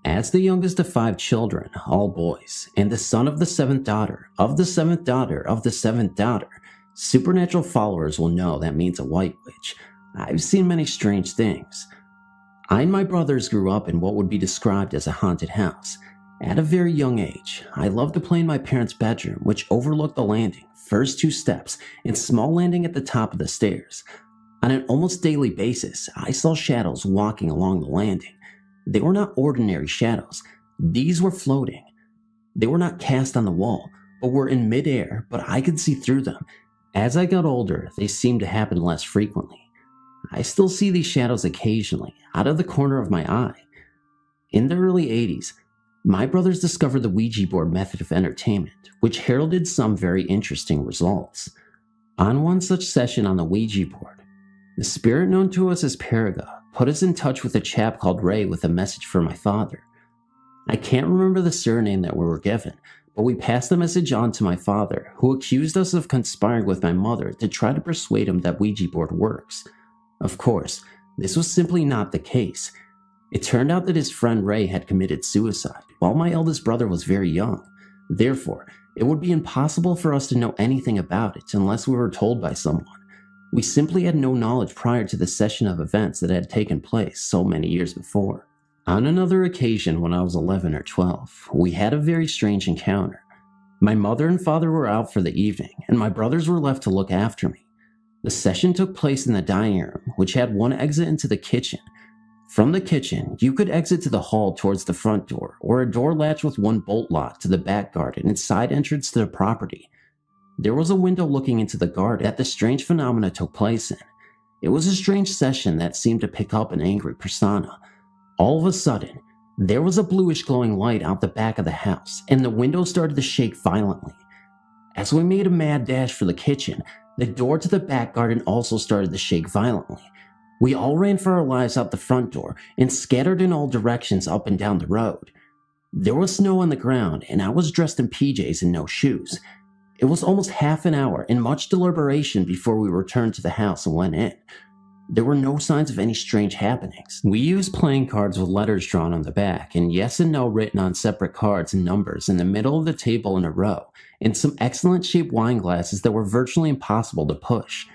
As the youngest of 5 children, all boys, and the son of the 7th daughter, of the 7th daughter, of the 7th daughter, supernatural followers will know that means a white witch. I've seen many strange things. I and my brothers grew up in what would be described as a haunted house. At a very young age, I loved to play in my parents' bedroom, which overlooked the landing, first 2 steps, and small landing at the top of the stairs. On an almost daily basis, I saw shadows walking along the landing. They were not ordinary shadows. These were floating. They were not cast on the wall, but were in midair, but I could see through them. As I got older, they seemed to happen less frequently. I still see these shadows occasionally, out of the corner of my eye. In the early 80s, my brothers discovered the Ouija board method of entertainment, which heralded some very interesting results. On one such session on the Ouija board, the spirit known to us as Paraga put us in touch with a chap called Ray with a message for my father. I can't remember the surname that we were given, but we passed the message on to my father, who accused us of conspiring with my mother to try to persuade him that Ouija board works. Of course, this was simply not the case. It turned out that his friend Ray had committed suicide, while my eldest brother was very young. Therefore, it would be impossible for us to know anything about it unless we were told by someone. We simply had no knowledge prior to the session of events that had taken place so many years before. On another occasion when I was 11 or 12, we had a very strange encounter. My mother and father were out for the evening, and my brothers were left to look after me. The session took place in the dining room, which had one exit into the kitchen. From the kitchen, you could exit to the hall towards the front door, or a door latch with one bolt lock to the back garden and side entrance to the property. There was a window looking into the garden that the strange phenomena took place in. It was a strange session that seemed to pick up an angry persona. All of a sudden, there was a bluish glowing light out the back of the house, and the window started to shake violently. As we made a mad dash for the kitchen, the door to the back garden also started to shake violently. We all ran for our lives out the front door and scattered in all directions up and down the road. There was snow on the ground, and I was dressed in PJs and no shoes. It was almost half an hour and much deliberation before we returned to the house and went in. There were no signs of any strange happenings. We used playing cards with letters drawn on the back, and yes and no written on separate cards and numbers in the middle of the table in a row, and some excellent shaped wine glasses that were virtually impossible to push.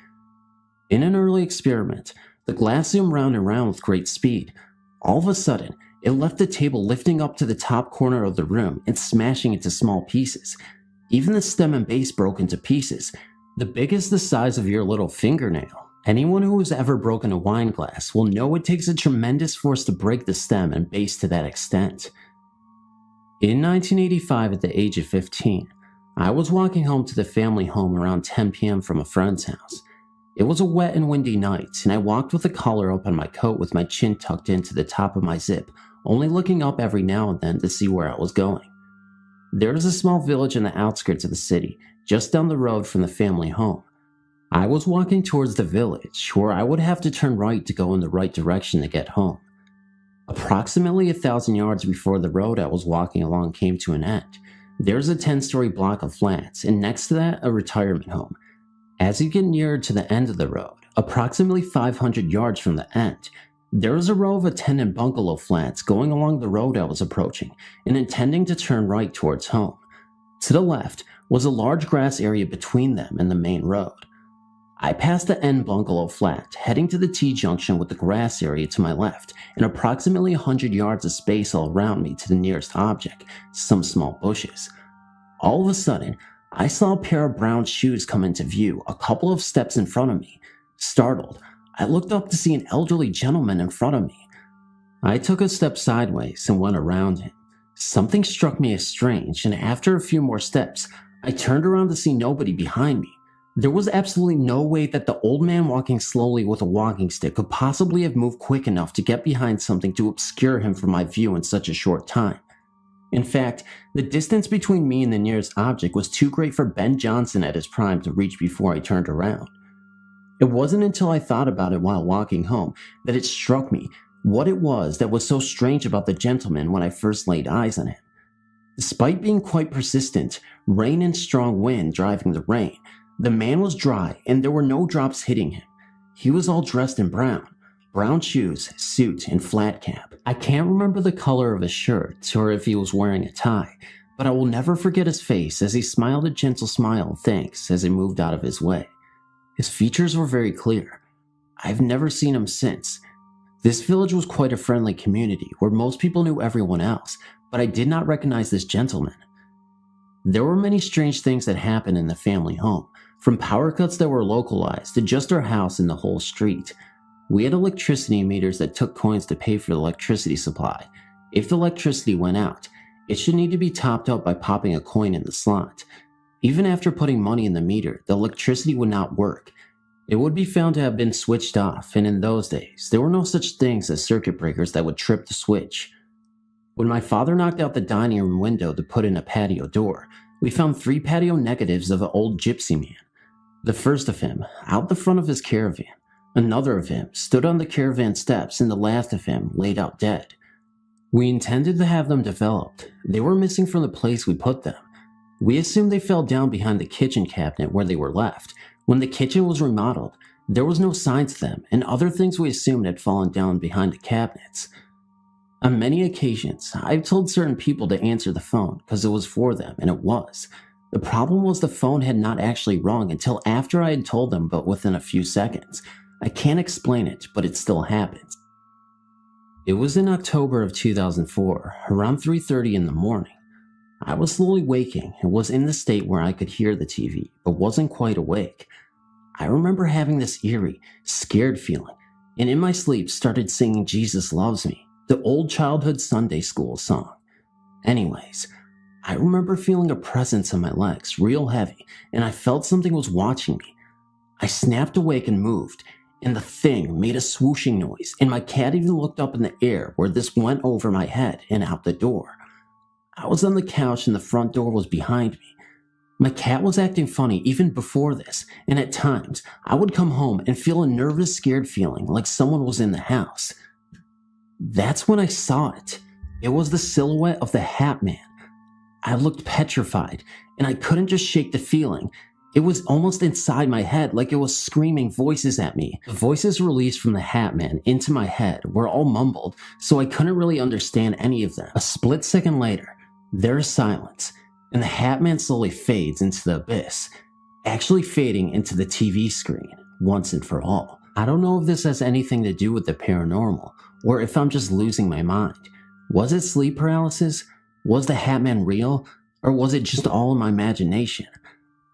In an early experiment, the glass zoomed round and round with great speed. All of a sudden, it left the table lifting up to the top corner of the room and smashing into small pieces. Even the stem and base broke into pieces, the biggest the size of your little fingernail. Anyone who has ever broken a wine glass will know it takes a tremendous force to break the stem and base to that extent. In 1985, at the age of 15, I was walking home to the family home around 10 p.m. from a friend's house. It was a wet and windy night, and I walked with the collar up on my coat with my chin tucked into the top of my zip, only looking up every now and then to see where I was going. There is a small village in the outskirts of the city, just down the road from the family home. I was walking towards the village, where I would have to turn right to go in the right direction to get home. Approximately 1,000 yards before the road I was walking along came to an end, there's a 10-story block of flats, and next to that, a retirement home. As you get nearer to the end of the road, approximately 500 yards from the end, there was a row of tenant bungalow flats going along the road I was approaching and intending to turn right towards home. To the left was a large grass area between them and the main road. I passed the end bungalow flat, heading to the T-junction with the grass area to my left and approximately 100 yards of space all around me to the nearest object, some small bushes. All of a sudden, I saw a pair of brown shoes come into view a couple of steps in front of me. Startled, I looked up to see an elderly gentleman in front of me. I took a step sideways and went around him. Something struck me as strange, and after a few more steps, I turned around to see nobody behind me. There was absolutely no way that the old man walking slowly with a walking stick could possibly have moved quick enough to get behind something to obscure him from my view in such a short time. In fact, the distance between me and the nearest object was too great for Ben Johnson at his prime to reach before I turned around. It wasn't until I thought about it while walking home that it struck me what it was that was so strange about the gentleman when I first laid eyes on him. Despite being quite persistent, rain and strong wind driving the rain, the man was dry and there were no drops hitting him. He was all dressed in brown shoes, suit, and flat cap. I can't remember the color of his shirt or if he was wearing a tie, but I will never forget his face as he smiled a gentle smile of thanks as he moved out of his way. His features were very clear. I've never seen him since. This village was quite a friendly community where most people knew everyone else, but I did not recognize this gentleman. There were many strange things that happened in the family home, from power cuts that were localized to just our house and the whole street. We had electricity meters that took coins to pay for the electricity supply. If the electricity went out, it should need to be topped up by popping a coin in the slot. Even after putting money in the meter, the electricity would not work. It would be found to have been switched off, and in those days, there were no such things as circuit breakers that would trip the switch. When my father knocked out the dining room window to put in a patio door, we found 3 patio negatives of an old gypsy man. The first of him, out the front of his caravan. Another of him stood on the caravan steps, and the last of him laid out dead. We intended to have them developed. They were missing from the place we put them. We assumed they fell down behind the kitchen cabinet where they were left. When the kitchen was remodeled, there was no signs of them, and other things we assumed had fallen down behind the cabinets. On many occasions, I've told certain people to answer the phone because it was for them, and it was. The problem was the phone had not actually rung until after I had told them, but within a few seconds. I can't explain it, but it still happens. It was in October of 2004, around 3:30 in the morning. I was slowly waking and was in the state where I could hear the TV, but wasn't quite awake. I remember having this eerie, scared feeling, and in my sleep started singing Jesus Loves Me, the old childhood Sunday school song. Anyways, I remember feeling a presence on my legs, real heavy, and I felt something was watching me. I snapped awake and moved, and the thing made a swooshing noise, and my cat even looked up in the air where this went over my head and out the door. I was on the couch and the front door was behind me. My cat was acting funny even before this, and at times I would come home and feel a nervous, scared feeling like someone was in the house. That's when I saw it. It was the silhouette of the Hat Man. I looked petrified, and I couldn't just shake the feeling. It was almost inside my head, like it was screaming voices at me. The voices released from the Hat Man into my head were all mumbled, so I couldn't really understand any of them. A split second later, there is silence, and the Hat Man slowly fades into the abyss, actually fading into the TV screen, once and for all. I don't know if this has anything to do with the paranormal, or if I'm just losing my mind. Was it sleep paralysis? Was the Hat Man real? Or was it just all in my imagination?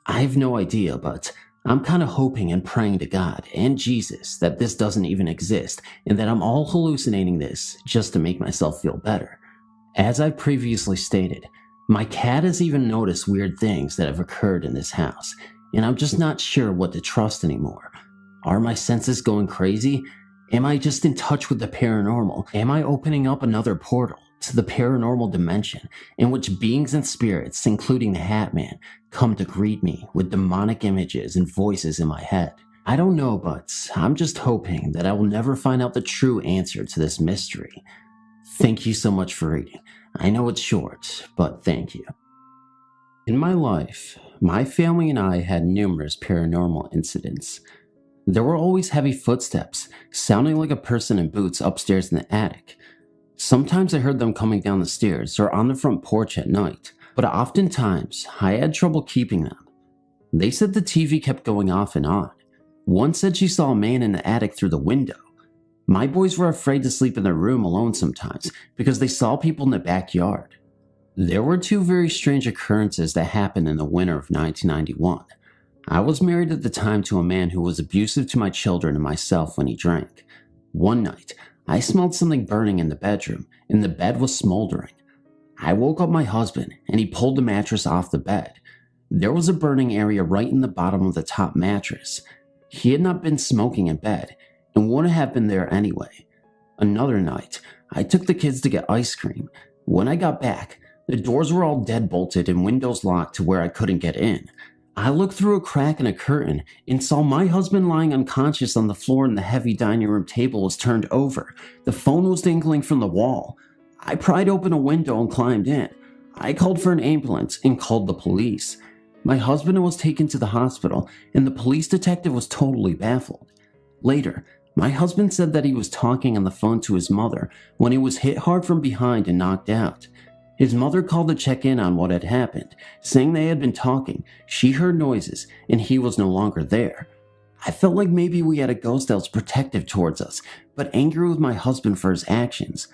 I have no idea, but I'm kind of hoping and praying to God and Jesus that this doesn't even exist, and that I'm all hallucinating this just to make myself feel better. As I previously stated, my cat has even noticed weird things that have occurred in this house, and I'm just not sure what to trust anymore. Are my senses going crazy? Am I just in touch with the paranormal? Am I opening up another portal to the paranormal dimension in which beings and spirits, including the Hat Man, come to greet me with demonic images and voices in my head? I don't know, but I'm just hoping that I will never find out the true answer to this mystery. Thank you so much for reading. I know it's short, but thank you. In my life, my family and I had numerous paranormal incidents. There were always heavy footsteps, sounding like a person in boots upstairs in the attic. Sometimes I heard them coming down the stairs or on the front porch at night, but oftentimes I had trouble keeping them. They said the TV kept going off and on. One said she saw a man in the attic through the window. My boys were afraid to sleep in their room alone sometimes because they saw people in the backyard. There were 2 very strange occurrences that happened in the winter of 1991. I was married at the time to a man who was abusive to my children and myself when he drank. One night, I smelled something burning in the bedroom, and the bed was smoldering. I woke up my husband, and he pulled the mattress off the bed. There was a burning area right in the bottom of the top mattress. He had not been smoking in bed, and wouldn't have been there anyway. Another night, I took the kids to get ice cream. When I got back, the doors were all deadbolted and windows locked to where I couldn't get in. I looked through a crack in a curtain and saw my husband lying unconscious on the floor, and the heavy dining room table was turned over. The phone was dangling from the wall. I pried open a window and climbed in. I called for an ambulance and called the police. My husband was taken to the hospital, and the police detective was totally baffled. Later, my husband said that he was talking on the phone to his mother when he was hit hard from behind and knocked out. His mother called to check in on what had happened, saying they had been talking, she heard noises, and he was no longer there. I felt like maybe we had a ghost that was protective towards us, but angry with my husband for his actions.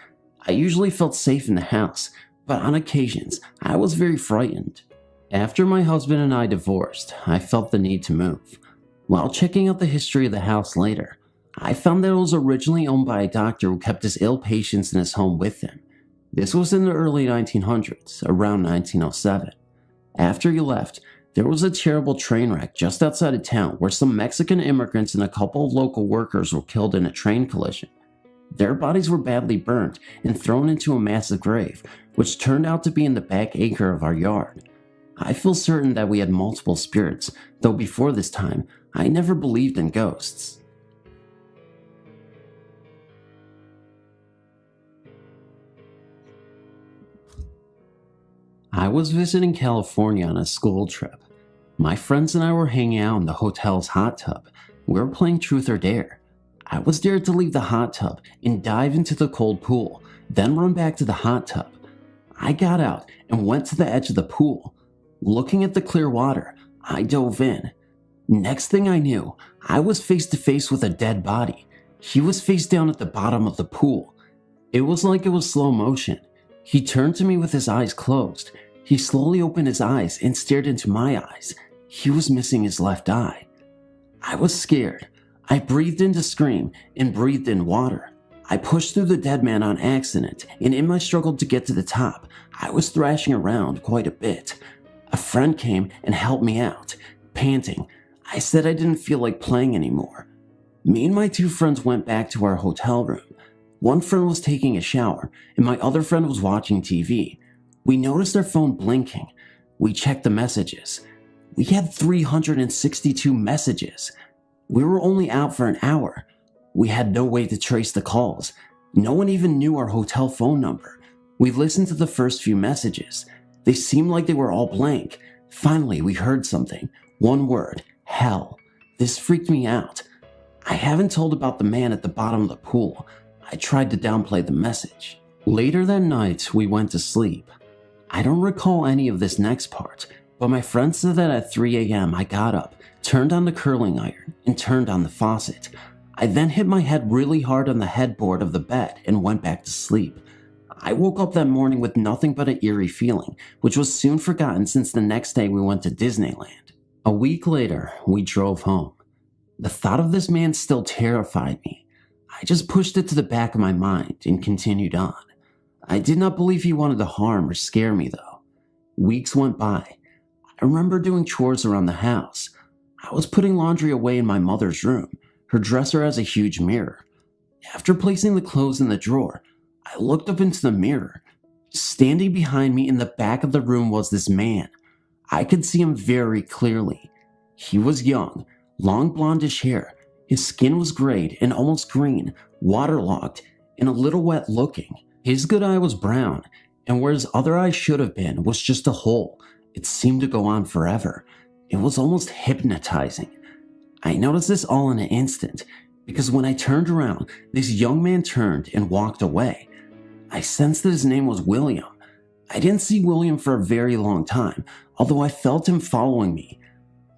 I usually felt safe in the house, but on occasions, I was very frightened. After my husband and I divorced, I felt the need to move. While checking out the history of the house later, I found that it was originally owned by a doctor who kept his ill patients in his home with him. This was in the early 1900s, around 1907. After he left, there was a terrible train wreck just outside of town where some Mexican immigrants and a couple of local workers were killed in a train collision. Their bodies were badly burned and thrown into a massive grave, which turned out to be in the back acre of our yard. I feel certain that we had multiple spirits, though before this time, I never believed in ghosts. I was visiting California on a school trip. My friends and I were hanging out in the hotel's hot tub. We were playing Truth or Dare. I was dared to leave the hot tub and dive into the cold pool, then run back to the hot tub. I got out and went to the edge of the pool. Looking at the clear water, I dove in. Next thing I knew, I was face to face with a dead body. He was face down at the bottom of the pool. It was like it was slow motion. He turned to me with his eyes closed. He slowly opened his eyes and stared into my eyes. He was missing his left eye. I was scared. I breathed in to scream and breathed in water. I pushed through the dead man on accident, and in my struggle to get to the top, I was thrashing around quite a bit. A friend came and helped me out. Panting, I said I didn't feel like playing anymore. Me and my two friends went back to our hotel room. One friend was taking a shower, and my other friend was watching TV. We noticed our phone blinking. We checked the messages. We had 362 messages. We were only out for an hour. We had no way to trace the calls. No one even knew our hotel phone number. We listened to the first few messages. They seemed like they were all blank. Finally, we heard something. One word, hell. This freaked me out. I haven't told about the man at the bottom of the pool. I tried to downplay the message. Later that night, we went to sleep. I don't recall any of this next part, but my friend said that at 3 a.m. I got up, turned on the curling iron, and turned on the faucet. I then hit my head really hard on the headboard of the bed and went back to sleep. I woke up that morning with nothing but an eerie feeling, which was soon forgotten since the next day we went to Disneyland. A week later, we drove home. The thought of this man still terrified me. I just pushed it to the back of my mind and continued on. I did not believe he wanted to harm or scare me, though. Weeks went by. I remember doing chores around the house. I was putting laundry away in my mother's room. Her dresser has a huge mirror. After placing the clothes in the drawer, I looked up into the mirror. Standing behind me in the back of the room was this man. I could see him very clearly. He was young, long blondish hair. His skin was grayed and almost green, waterlogged, and a little wet looking. His good eye was brown, and where his other eye should have been was just a hole. It seemed to go on forever. It was almost hypnotizing. I noticed this all in an instant, because when I turned around, this young man turned and walked away. I sensed that his name was William. I didn't see William for a very long time, although I felt him following me.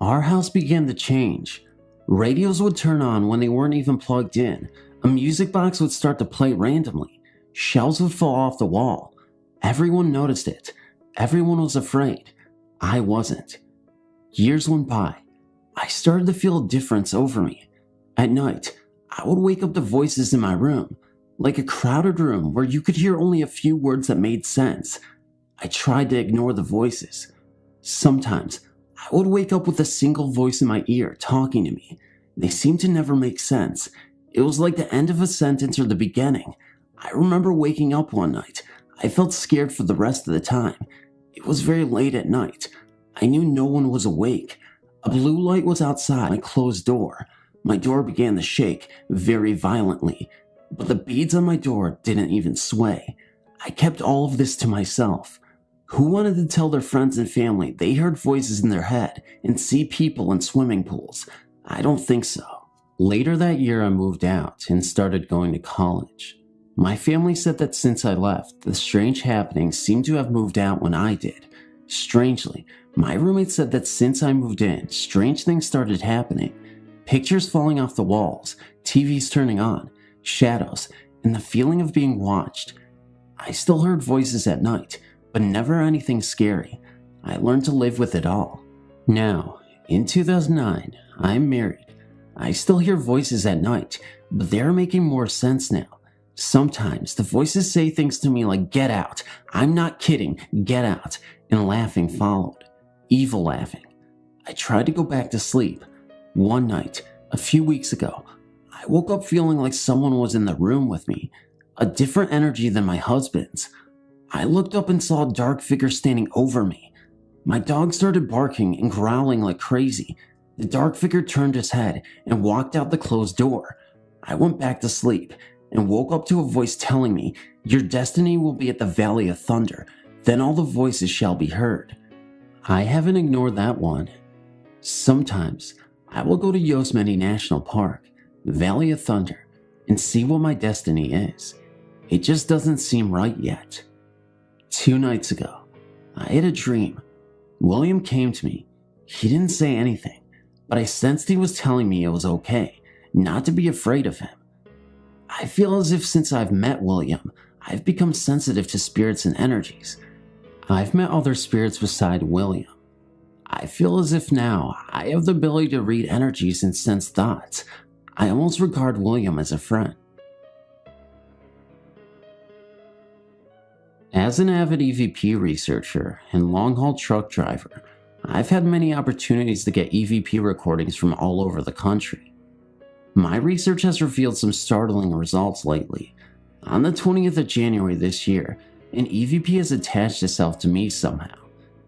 Our house began to change. Radios would turn on when they weren't even plugged in. A music box would start to play randomly. Shelves would fall off the wall. Everyone noticed it. Everyone was afraid. I wasn't. Years went by. I started to feel a difference over me. At night, I would wake up to voices in my room, like a crowded room where you could hear only a few words that made sense. I tried to ignore the voices. Sometimes, I would wake up with a single voice in my ear talking to me. They seemed to never make sense. It was like the end of a sentence or the beginning. I remember waking up one night. I felt scared for the rest of the time. It was very late at night. I knew no one was awake. A blue light was outside my closed door. My door began to shake very violently, but the beads on my door didn't even sway. I kept all of this to myself. Who wanted to tell their friends and family they heard voices in their head and see people in swimming pools? I don't think so. Later that year, I moved out and started going to college. My family said that since I left, the strange happenings seemed to have moved out when I did. Strangely, my roommate said that since I moved in, strange things started happening. Pictures falling off the walls, TVs turning on, shadows, and the feeling of being watched. I still heard voices at night, but never anything scary. I learned to live with it all. Now, in 2009, I'm married. I still hear voices at night, but they're making more sense now. Sometimes the voices say things to me like, "Get out, I'm not kidding, get out," and laughing followed. Evil laughing. I tried to go back to sleep. One night, a few weeks ago, I woke up feeling like someone was in the room with me, a different energy than my husband's. I looked up and saw a dark figure standing over me. My dog started barking and growling like crazy. The dark figure turned his head and walked out the closed door. I went back to sleep and woke up to a voice telling me, "Your destiny will be at the Valley of Thunder, then all the voices shall be heard." I haven't ignored that one. Sometimes I will go to Yosemite National Park, Valley of Thunder, and see what my destiny is. It just doesn't seem right yet. 2 nights ago, I had a dream. William came to me. He didn't say anything, but I sensed he was telling me it was okay, not to be afraid of him. I feel as if since I've met William, I've become sensitive to spirits and energies. I've met other spirits beside William. I feel as if now I have the ability to read energies and sense thoughts. I almost regard William as a friend. As an avid EVP researcher and long-haul truck driver, I've had many opportunities to get EVP recordings from all over the country. My research has revealed some startling results lately. On the 20th of January this year, an EVP has attached itself to me somehow.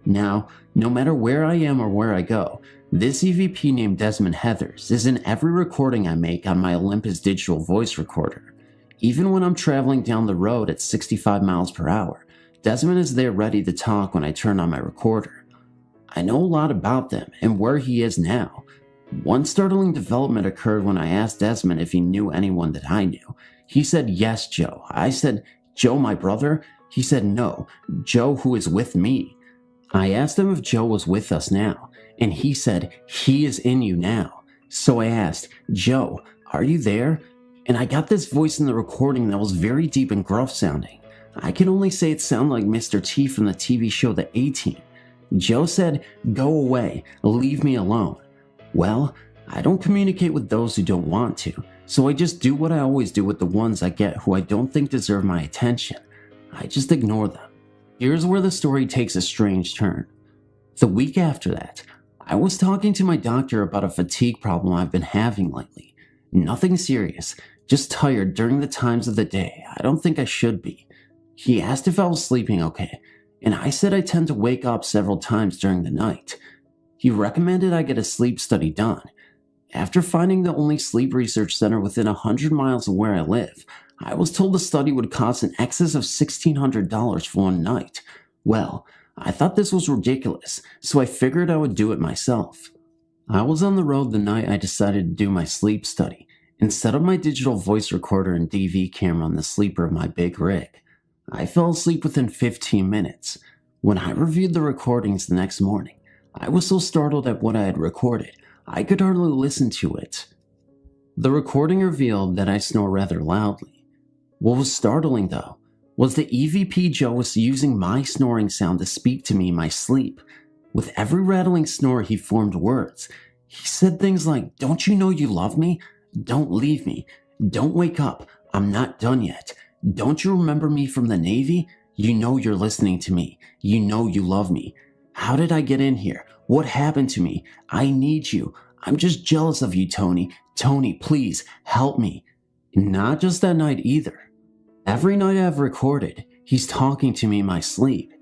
Now, no matter where I am or where I go, this EVP named Desmond Heathers is in every recording I make on my Olympus digital voice recorder. Even when I'm traveling down the road at 65 miles per hour, Desmond is there ready to talk when I turn on my recorder. I know a lot about them and where he is now. One startling development occurred when I asked Desmond if he knew anyone that I knew. He said, "Yes, Joe." I said, "Joe, my brother?" He said, "No, Joe who is with me." I asked him if Joe was with us now, and he said, "He is in you now." So I asked, "Joe, are you there?" And I got this voice in the recording that was very deep and gruff sounding. I can only say it sounded like Mr. T from the TV show The A-Team. Joe said, "Go away, leave me alone." Well, I don't communicate with those who don't want to, so I just do what I always do with the ones I get who I don't think deserve my attention. I just ignore them. Here's where the story takes a strange turn. The week after that, I was talking to my doctor about a fatigue problem I've been having lately. Nothing serious, just tired during the times of the day I don't think I should be. He asked if I was sleeping okay, and I said I tend to wake up several times during the night. He recommended I get a sleep study done. After finding the only sleep research center within 100 miles of where I live, I was told the study would cost in excess of $1,600 for one night. Well, I thought this was ridiculous, so I figured I would do it myself. I was on the road the night I decided to do my sleep study, and set up my digital voice recorder and DV camera on the sleeper of my big rig. I fell asleep within 15 minutes. When I reviewed the recordings the next morning, I was so startled at what I had recorded, I could hardly listen to it. The recording revealed that I snore rather loudly. What was startling, though, was that EVP Joe was using my snoring sound to speak to me in my sleep. With every rattling snore, he formed words. He said things like, "Don't you know you love me? Don't leave me. Don't wake up. I'm not done yet. Don't you remember me from the Navy? You know you're listening to me. You know you love me. How did I get in here? What happened to me? I need you. I'm just jealous of you, Tony. Tony, please, help me." Not just that night either. Every night I've recorded, he's talking to me in my sleep.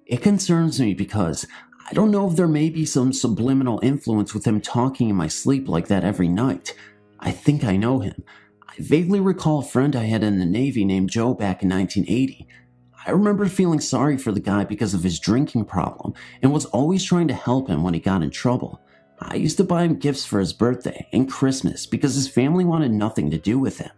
It concerns me because I don't know if there may be some subliminal influence with him talking in my sleep like that every night. I think I know him. I vaguely recall a friend I had in the Navy named Joe back in 1980. I remember feeling sorry for the guy because of his drinking problem and was always trying to help him when he got in trouble. I used to buy him gifts for his birthday and Christmas because his family wanted nothing to do with him.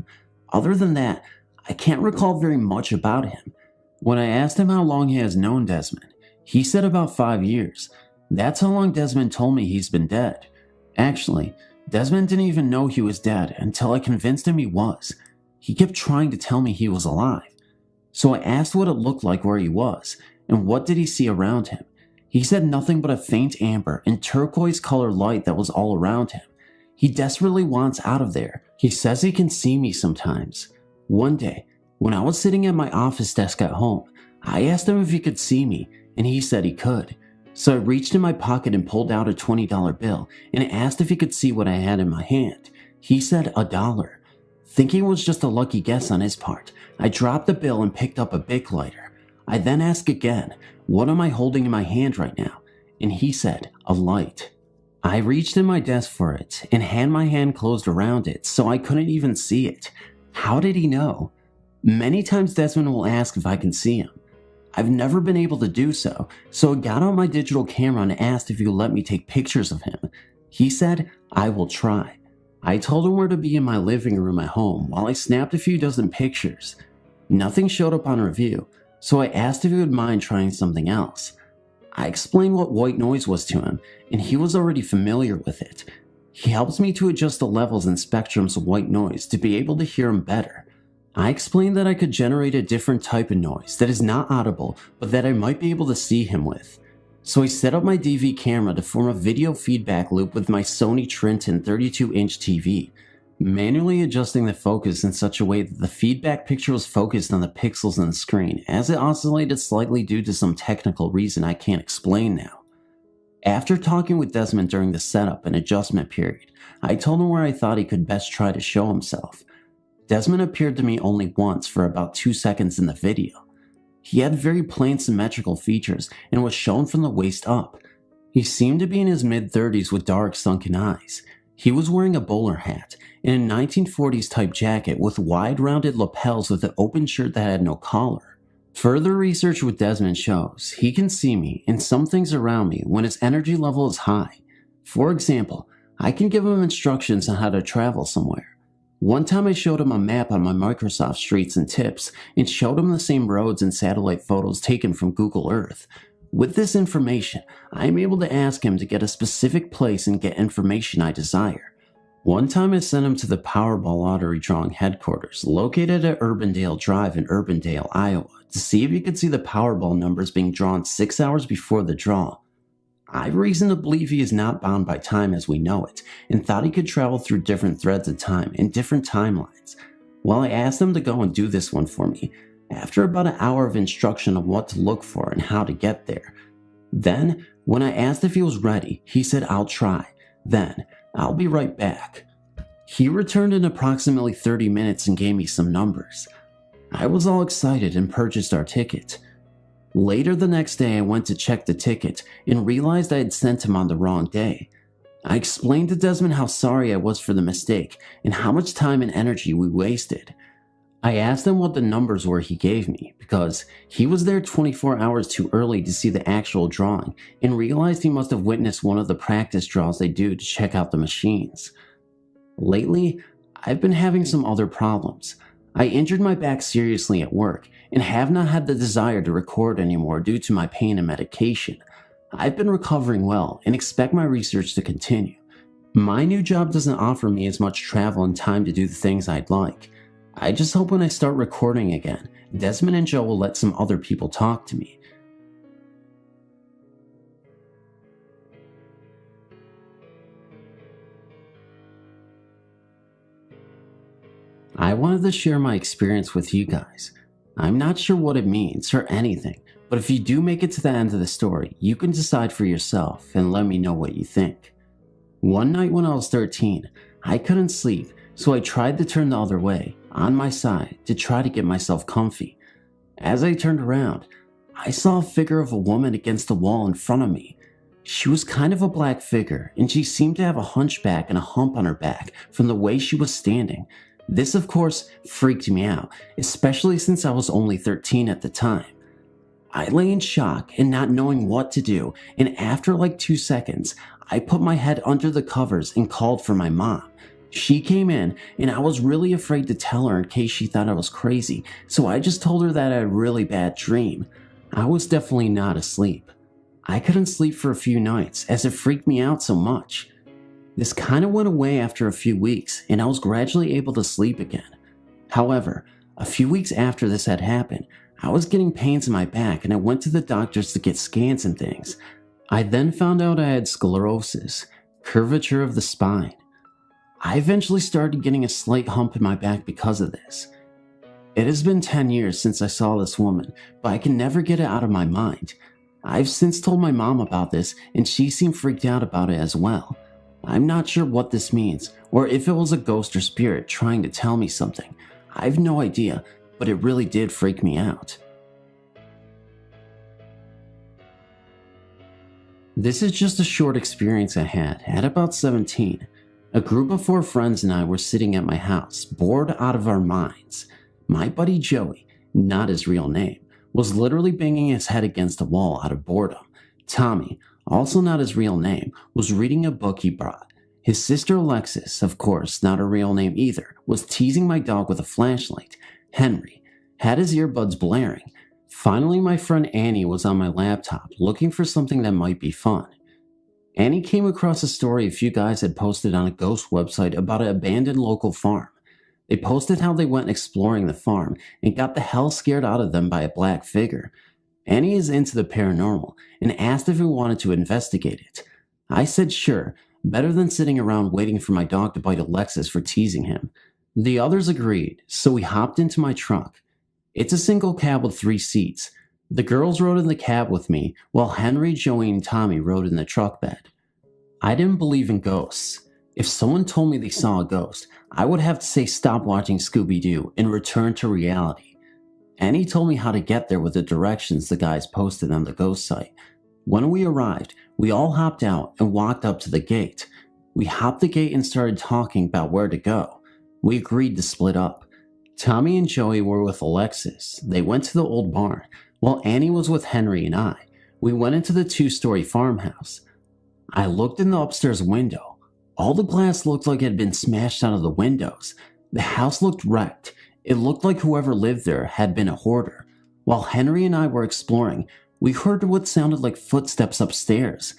Other than that, I can't recall very much about him. When I asked him how long he has known Desmond, he said about 5 years. That's how long Desmond told me he's been dead. Actually, Desmond didn't even know he was dead until I convinced him he was. He kept trying to tell me he was alive. So I asked what it looked like where he was, and what did he see around him. He said nothing but a faint amber and turquoise colored light that was all around him. He desperately wants out of there. He says he can see me sometimes. One day, when I was sitting at my office desk at home, I asked him if he could see me, and he said he could. So I reached in my pocket and pulled out a $20 bill and asked if he could see what I had in my hand. He said $1. Thinking it was just a lucky guess on his part, I dropped the bill and picked up a Bic lighter. I then asked again, "What am I holding in my hand right now?" And he said, "A light." I reached in my desk for it and had my hand closed around it so I couldn't even see it. How did he know? Many times Desmond will ask if I can see him. I've never been able to do so, so I got out my digital camera and asked if he would let me take pictures of him. He said, "I will try." I told him where to be in my living room at home while I snapped a few dozen pictures. Nothing showed up on review, so I asked if he would mind trying something else. I explained what white noise was to him, and he was already familiar with it. He helps me to adjust the levels and spectrums of white noise to be able to hear him better. I explained that I could generate a different type of noise that is not audible, but that I might be able to see him with. So I set up my DV camera to form a video feedback loop with my Sony Trinton 32-inch TV, manually adjusting the focus in such a way that the feedback picture was focused on the pixels on the screen, as it oscillated slightly due to some technical reason I can't explain now. After talking with Desmond during the setup and adjustment period, I told him where I thought he could best try to show himself. Desmond appeared to me only once for about 2 seconds in the video. He had very plain symmetrical features and was shown from the waist up. He seemed to be in his mid-30s with dark sunken eyes. He was wearing a bowler hat and a 1940s type jacket with wide rounded lapels with an open shirt that had no collar. Further research with Desmond shows he can see me and some things around me when his energy level is high. For example, I can give him instructions on how to travel somewhere. One time I showed him a map on my Microsoft Streets and Tips and showed him the same roads and satellite photos taken from Google Earth. With this information, I am able to ask him to get a specific place and get information I desire. One time I sent him to the Powerball lottery drawing headquarters located at Urbandale Drive in Urbandale, Iowa, to see if he could see the Powerball numbers being drawn 6 hours before the draw. I have reason to believe he is not bound by time as we know it, and thought he could travel through different threads of time and different timelines. Well, I asked him to go and do this one for me, after about an hour of instruction on what to look for and how to get there. Then, when I asked if he was ready, he said, "I'll try. Then, I'll be right back." He returned in approximately 30 minutes and gave me some numbers. I was all excited and purchased our ticket. Later the next day I went to check the ticket and realized I had sent him on the wrong day. I explained to Desmond how sorry I was for the mistake and how much time and energy we wasted. I asked him what the numbers were he gave me because he was there 24 hours too early to see the actual drawing and realized he must have witnessed one of the practice draws they do to check out the machines. Lately, I've been having some other problems. I injured my back seriously at work and have not had the desire to record anymore due to my pain and medication. I've been recovering well and expect my research to continue. My new job doesn't offer me as much travel and time to do the things I'd like. I just hope when I start recording again, Desmond and Joe will let some other people talk to me. I wanted to share my experience with you guys. I'm not sure what it means or anything, but if you do make it to the end of the story, you can decide for yourself and let me know what you think. One night when I was 13, I couldn't sleep, so I tried to turn the other way, on my side, to try to get myself comfy. As I turned around, I saw a figure of a woman against the wall in front of me. She was kind of a black figure, and she seemed to have a hunchback and a hump on her back from the way she was standing. This, of course, freaked me out, especially since I was only 13 at the time. I lay in shock and not knowing what to do, and after like 2 seconds, I put my head under the covers and called for my mom. She came in, and I was really afraid to tell her in case she thought I was crazy, so I just told her that I had a really bad dream. I was definitely not asleep. I couldn't sleep for a few nights as it freaked me out so much. This kind of went away after a few weeks, and I was gradually able to sleep again. However, a few weeks after this had happened, I was getting pains in my back and I went to the doctors to get scans and things. I then found out I had sclerosis, curvature of the spine. I eventually started getting a slight hump in my back because of this. It has been 10 years since I saw this woman, but I can never get it out of my mind. I've since told my mom about this and she seemed freaked out about it as well. I'm not sure what this means, or if it was a ghost or spirit trying to tell me something. I have no idea, but it really did freak me out. This is just a short experience I had at about 17. A group of 4 friends and I were sitting at my house, bored out of our minds. My buddy Joey, not his real name, was literally banging his head against the wall out of boredom. Tommy, also not his real name, was reading a book he brought. His sister Alexis, of course not her real name either, was teasing my dog with a flashlight. Henry had his earbuds blaring. Finally, my friend Annie was on my laptop looking for something that might be fun. Annie came across a story a few guys had posted on a ghost website about an abandoned local farm. They posted how they went exploring the farm and got the hell scared out of them by a black figure. Annie is into the paranormal and asked if we wanted to investigate it. I said sure, better than sitting around waiting for my dog to bite Alexis for teasing him. The others agreed, so we hopped into my truck. It's a single cab with 3 seats. The girls rode in the cab with me, while Henry, Joey, and Tommy rode in the truck bed. I didn't believe in ghosts. If someone told me they saw a ghost, I would have to say stop watching Scooby-Doo and return to reality. Annie told me how to get there with the directions the guys posted on the ghost site. When we arrived, we all hopped out and walked up to the gate. We hopped the gate and started talking about where to go. We agreed to split up. Tommy and Joey were with Alexis. They went to the old barn, while Annie was with Henry and I. We went into the 2-story farmhouse. I looked in the upstairs window. All the glass looked like it had been smashed out of the windows. The house looked wrecked. It looked like whoever lived there had been a hoarder. While Henry and I were exploring, we heard what sounded like footsteps upstairs.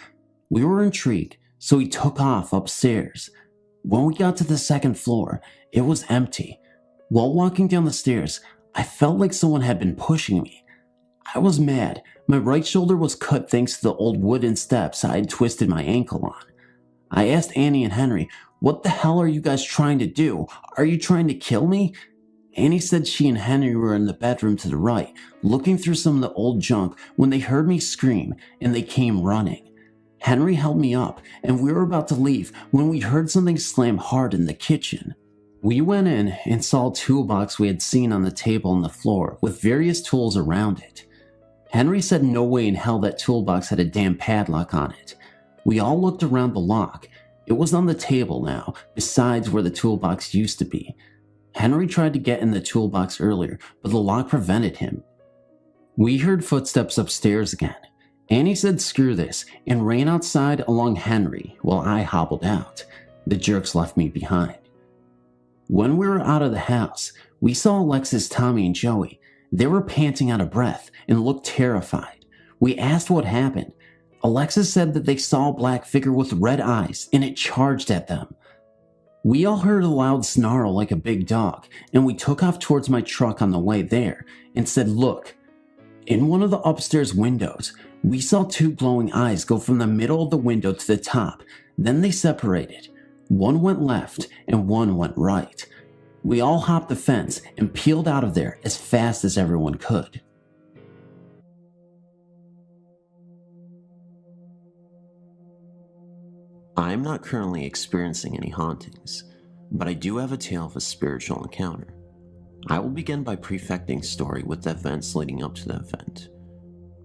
We were intrigued, so we took off upstairs. When we got to the 2nd floor, it was empty. While walking down the stairs, I felt like someone had been pushing me. I was mad. My right shoulder was cut thanks to the old wooden steps I had twisted my ankle on. I asked Annie and Henry, "What the hell are you guys trying to do? Are you trying to kill me?" Annie said she and Henry were in the bedroom to the right, looking through some of the old junk when they heard me scream and they came running. Henry held me up and we were about to leave when we heard something slam hard in the kitchen. We went in and saw a toolbox we had seen on the table on the floor with various tools around it. Henry said no way in hell that toolbox had a damn padlock on it. We all looked around the lock. It was on the table now, besides where the toolbox used to be. Henry tried to get in the toolbox earlier, but the lock prevented him. We heard footsteps upstairs again. Annie said screw this and ran outside along Henry while I hobbled out. The jerks left me behind. When we were out of the house, we saw Alexis, Tommy, and Joey. They were panting out of breath and looked terrified. We asked what happened. Alexis said that they saw a black figure with red eyes and it charged at them. We all heard a loud snarl like a big dog, and we took off towards my truck on the way there and said, "Look." In one of the upstairs windows, we saw 2 glowing eyes go from the middle of the window to the top. Then they separated. One went left and one went right. We all hopped the fence and peeled out of there as fast as everyone could. I am not currently experiencing any hauntings, but I do have a tale of a spiritual encounter. I will begin by prefecting story with the events leading up to the event.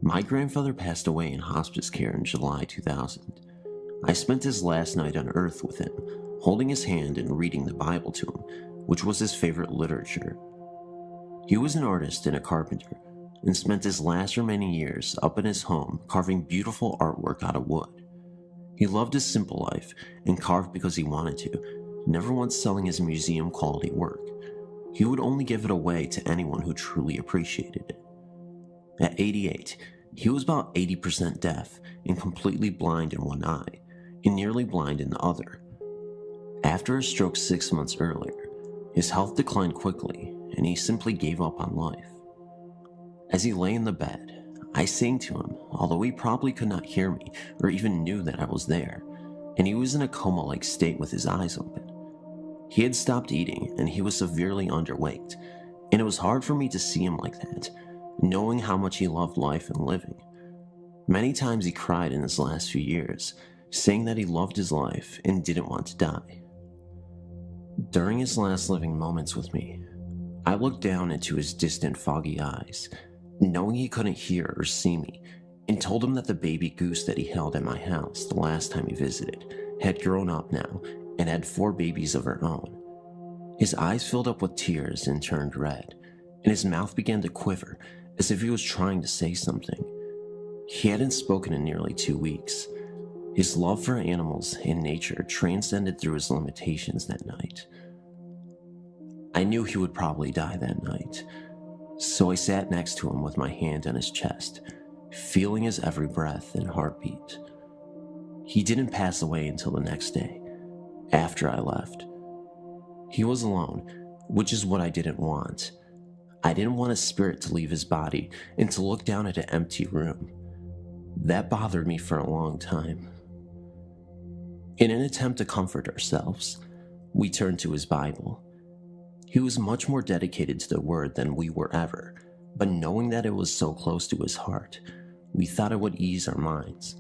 My grandfather passed away in hospice care in July 2000. I spent his last night on earth with him, holding his hand and reading the Bible to him, which was his favorite literature. He was an artist and a carpenter, and spent his last remaining years up in his home carving beautiful artwork out of wood. He loved his simple life and carved because he wanted to, never once selling his museum quality work. He would only give it away to anyone who truly appreciated it. At 88, he was about 80% deaf and completely blind in one eye, and nearly blind in the other. After a stroke 6 months earlier, his health declined quickly and he simply gave up on life. As he lay in the bed, I sang to him, although he probably could not hear me or even knew that I was there, and he was in a coma-like state with his eyes open. He had stopped eating and he was severely underweight, and it was hard for me to see him like that, knowing how much he loved life and living. Many times he cried in his last few years, saying that he loved his life and didn't want to die. During his last living moments with me, I looked down into his distant, foggy eyes, knowing he couldn't hear or see me, and told him that the baby goose that he held at my house the last time he visited had grown up now and had 4 babies of her own. His eyes filled up with tears and turned red, and his mouth began to quiver as if he was trying to say something. He hadn't spoken in nearly 2 weeks. His love for animals and nature transcended through his limitations that night. I knew he would probably die that night, so I sat next to him with my hand on his chest, feeling his every breath and heartbeat. He didn't pass away until the next day, after I left. He was alone, which is what I didn't want. I didn't want his spirit to leave his body and to look down at an empty room. That bothered me for a long time. In an attempt to comfort ourselves, we turned to his Bible. He was much more dedicated to the word than we were ever, but knowing that it was so close to his heart, we thought it would ease our minds.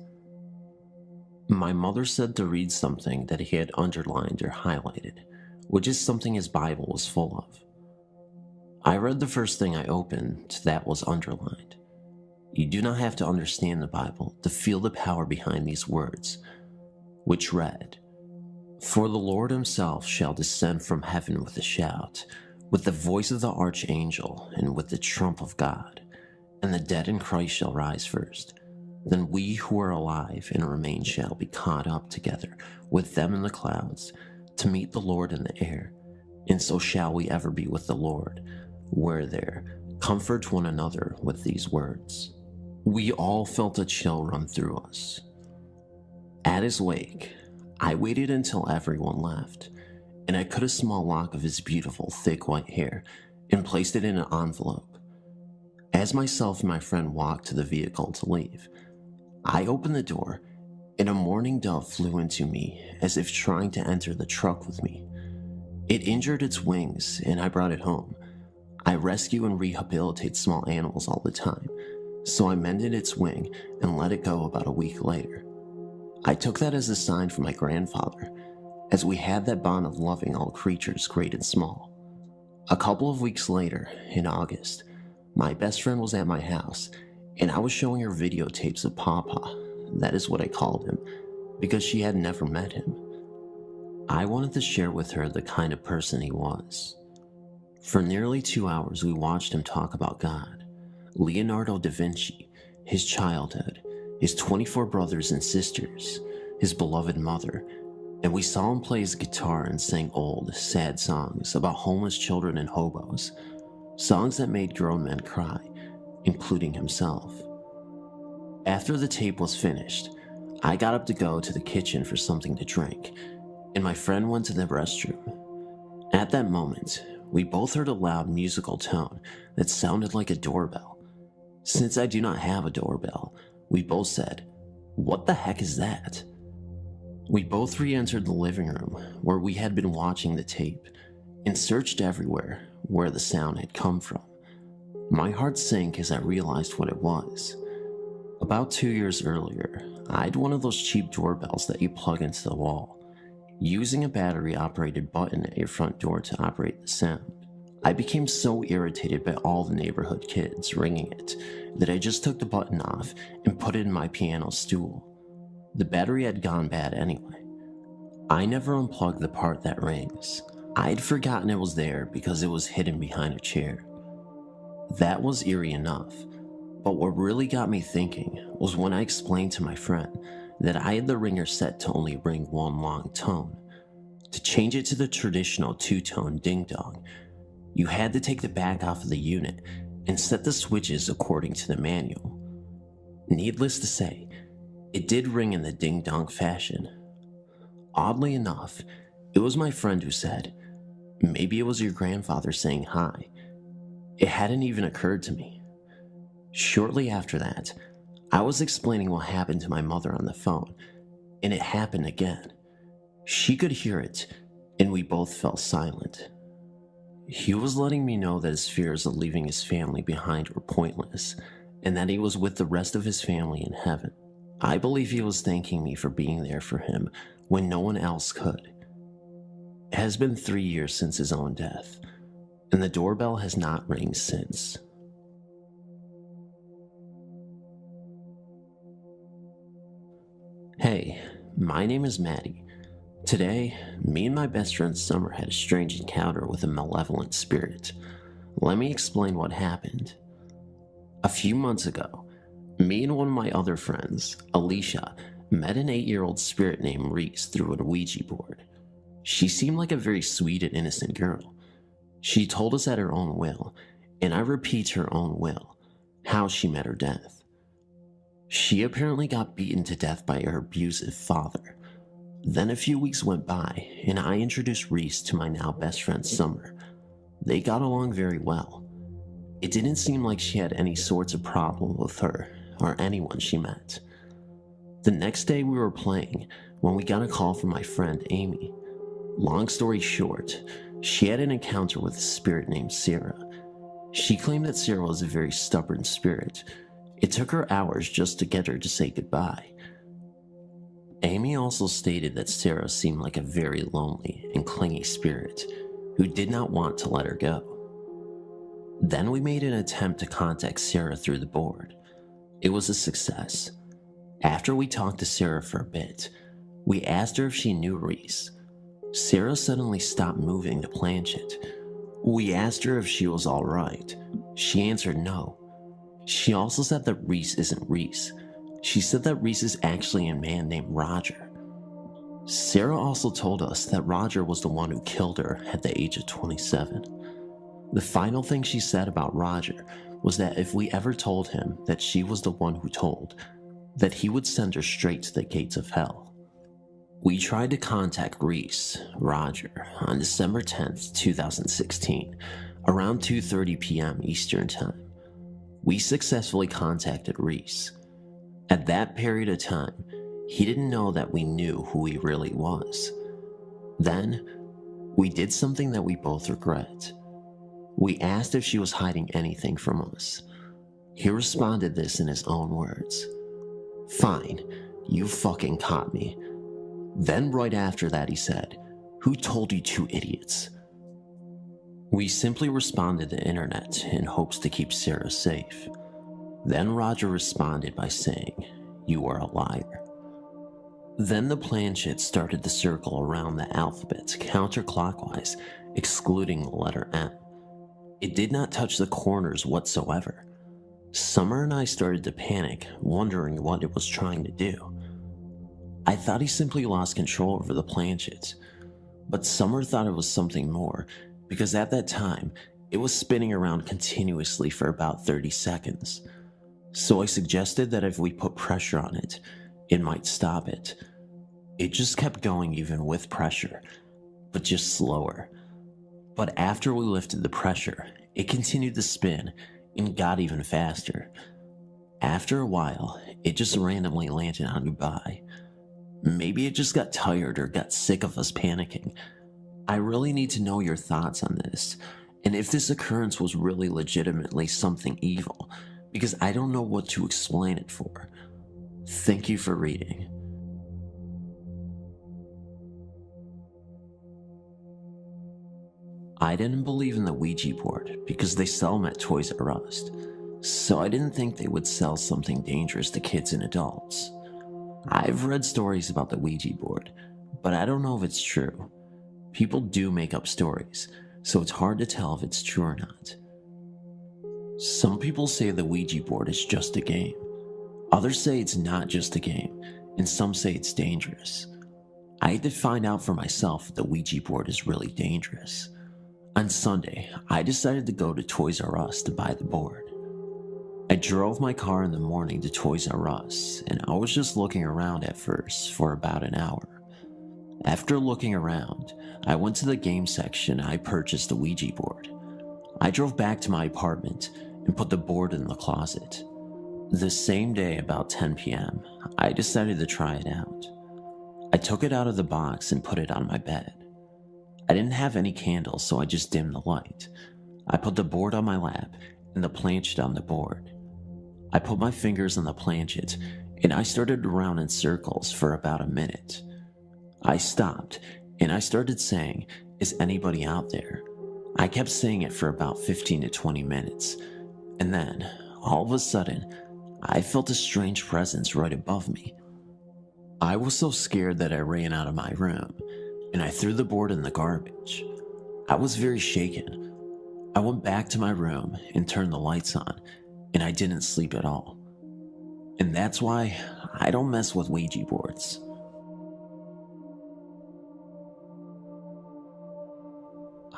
My mother said to read something that he had underlined or highlighted, which is something his Bible was full of. I read the first thing I opened that was underlined. You do not have to understand the Bible to feel the power behind these words, which read, "For the Lord himself shall descend from heaven with a shout, with the voice of the archangel, and with the trump of God, and the dead in Christ shall rise first. Then we who are alive and remain shall be caught up together with them in the clouds, to meet the Lord in the air, and so shall we ever be with the Lord. Where there, comfort one another with these words." We all felt a chill run through us. At his wake, I waited until everyone left, and I cut a small lock of his beautiful, thick white hair and placed it in an envelope. As myself and my friend walked to the vehicle to leave, I opened the door, and a mourning dove flew into me as if trying to enter the truck with me. It injured its wings, and I brought it home. I rescue and rehabilitate small animals all the time, so I mended its wing and let it go about a week later. I took that as a sign from my grandfather, as we had that bond of loving all creatures great and small. A couple of weeks later, in August, my best friend was at my house, and I was showing her videotapes of Papa, that is what I called him, because she had never met him. I wanted to share with her the kind of person he was. For nearly 2 hours we watched him talk about God, Leonardo da Vinci, his childhood, his 24 brothers and sisters, his beloved mother, and we saw him play his guitar and sing old, sad songs about homeless children and hobos, songs that made grown men cry, including himself. After the tape was finished, I got up to go to the kitchen for something to drink, and my friend went to the restroom. At that moment, we both heard a loud musical tone that sounded like a doorbell. Since I do not have a doorbell, we both said, "What the heck is that?" We both re-entered the living room where we had been watching the tape and searched everywhere where the sound had come from. My heart sank as I realized what it was. About 2 years earlier, I had one of those cheap doorbells that you plug into the wall, using a battery-operated button at your front door to operate the sound. I became so irritated by all the neighborhood kids ringing it that I just took the button off and put it in my piano stool. The battery had gone bad anyway. I never unplugged the part that rings. I'd forgotten it was there because it was hidden behind a chair. That was eerie enough, but what really got me thinking was when I explained to my friend that I had the ringer set to only ring one long tone. To change it to the traditional 2-tone ding-dong, you had to take the back off of the unit and set the switches according to the manual. Needless to say, it did ring in the ding-dong fashion. Oddly enough, It was my friend who said, maybe it was your grandfather saying hi. It hadn't even occurred to me. Shortly after that, I was explaining what happened to my mother on the phone, and it happened again. She could hear it, and we both fell silent. He was letting me know that his fears of leaving his family behind were pointless, and that he was with the rest of his family in heaven. I believe he was thanking me for being there for him when no one else could. It has been 3 years since his own death, and the doorbell has not rang since. Hey, my name is Maddie. Today, me and my best friend Summer had a strange encounter with a malevolent spirit. Let me explain what happened. A few months ago, me and one of my other friends, Alicia, met an 8-year-old spirit named Reese through a Ouija board. She seemed like a very sweet and innocent girl. She told us at her own will, and I repeat her own will, how she met her death. She apparently got beaten to death by her abusive father. Then a few weeks went by, and I introduced Reese to my now best friend Summer. They got along very well. It didn't seem like she had any sorts of problem with her or anyone she met. The next day we were playing when we got a call from my friend Amy. Long story short, she had an encounter with a spirit named Sarah. She claimed that Sarah was a very stubborn spirit. It took her hours just to get her to say goodbye. Amy also stated that Sarah seemed like a very lonely and clingy spirit who did not want to let her go. Then we made an attempt to contact Sarah through the board. It was a success. After we talked to Sarah for a bit, we asked her if she knew Reese. Sarah suddenly stopped moving the planchette. We asked her if she was alright. She answered no. She also said that Reese isn't Reese. She said that Reese is actually a man named Roger. Sarah also told us that Roger was the one who killed her at the age of 27. The final thing she said about Roger was that if we ever told him that she was the one who told, that he would send her straight to the gates of hell. We tried to contact Reese, Roger, on December 10th, 2016, around 2:30 p.m. Eastern Time. We successfully contacted Reese. At that period of time, he didn't know that we knew who he really was. Then, we did something that we both regret. We asked if she was hiding anything from us. He responded this in his own words. "Fine, you fucking caught me." Then right after that he said, "Who told you two idiots?" We simply responded the internet in hopes to keep Sarah safe. Then Roger responded by saying, "You are a liar." Then the planchette started to circle around the alphabet counterclockwise, excluding the letter M. It did not touch the corners whatsoever. Summer and I started to panic, wondering what it was trying to do. I thought he simply lost control over the planchette, but Summer thought it was something more, because at that time, it was spinning around continuously for about 30 seconds. So I suggested that if we put pressure on it, it might stop it. It just kept going even with pressure, but just slower. But after we lifted the pressure, it continued to spin and got even faster. After a while, it just randomly landed on Dubai. Maybe it just got tired or got sick of us panicking. I really need to know your thoughts on this, and if this occurrence was really legitimately something evil, because I don't know what to explain it for. Thank you for reading. I didn't believe in the Ouija board because they sell them at Toys R Us, so I didn't think they would sell something dangerous to kids and adults. I've read stories about the Ouija board, but I don't know if it's true. People do make up stories, so it's hard to tell if it's true or not. Some people say the Ouija board is just a game. Others say it's not just a game, and some say it's dangerous. I had to find out for myself if the Ouija board is really dangerous. On Sunday, I decided to go to Toys R Us to buy the board. I drove my car in the morning to Toys R Us, and I was just looking around at first for about an hour. After looking around, I went to the game section and I purchased a Ouija board. I drove back to my apartment and put the board in the closet. The same day, about 10 p.m., I decided to try it out. I took it out of the box and put it on my bed. I didn't have any candles, so I just dimmed the light. I put the board on my lap and the planchet on the board. I put my fingers on the planchet and I started around in circles for about a minute. I stopped and I started saying, "Is anybody out there?" I kept saying it for about 15 to 20 minutes, and then, all of a sudden, I felt a strange presence right above me. I was so scared that I ran out of my room, and I threw the board in the garbage. I was very shaken. I went back to my room and turned the lights on, and I didn't sleep at all. And that's why I don't mess with Ouija boards.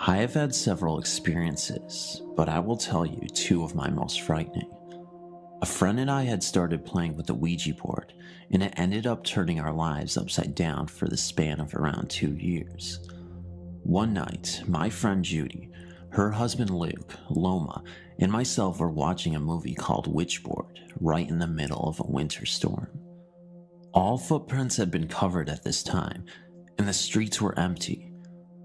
I have had several experiences, but I will tell you two of my most frightening. A friend and I had started playing with the Ouija board, and it ended up turning our lives upside down for the span of around 2 years. One night, my friend Judy, her husband Luke, Loma, and myself were watching a movie called Witchboard right in the middle of a winter storm. All footprints had been covered at this time, and the streets were empty.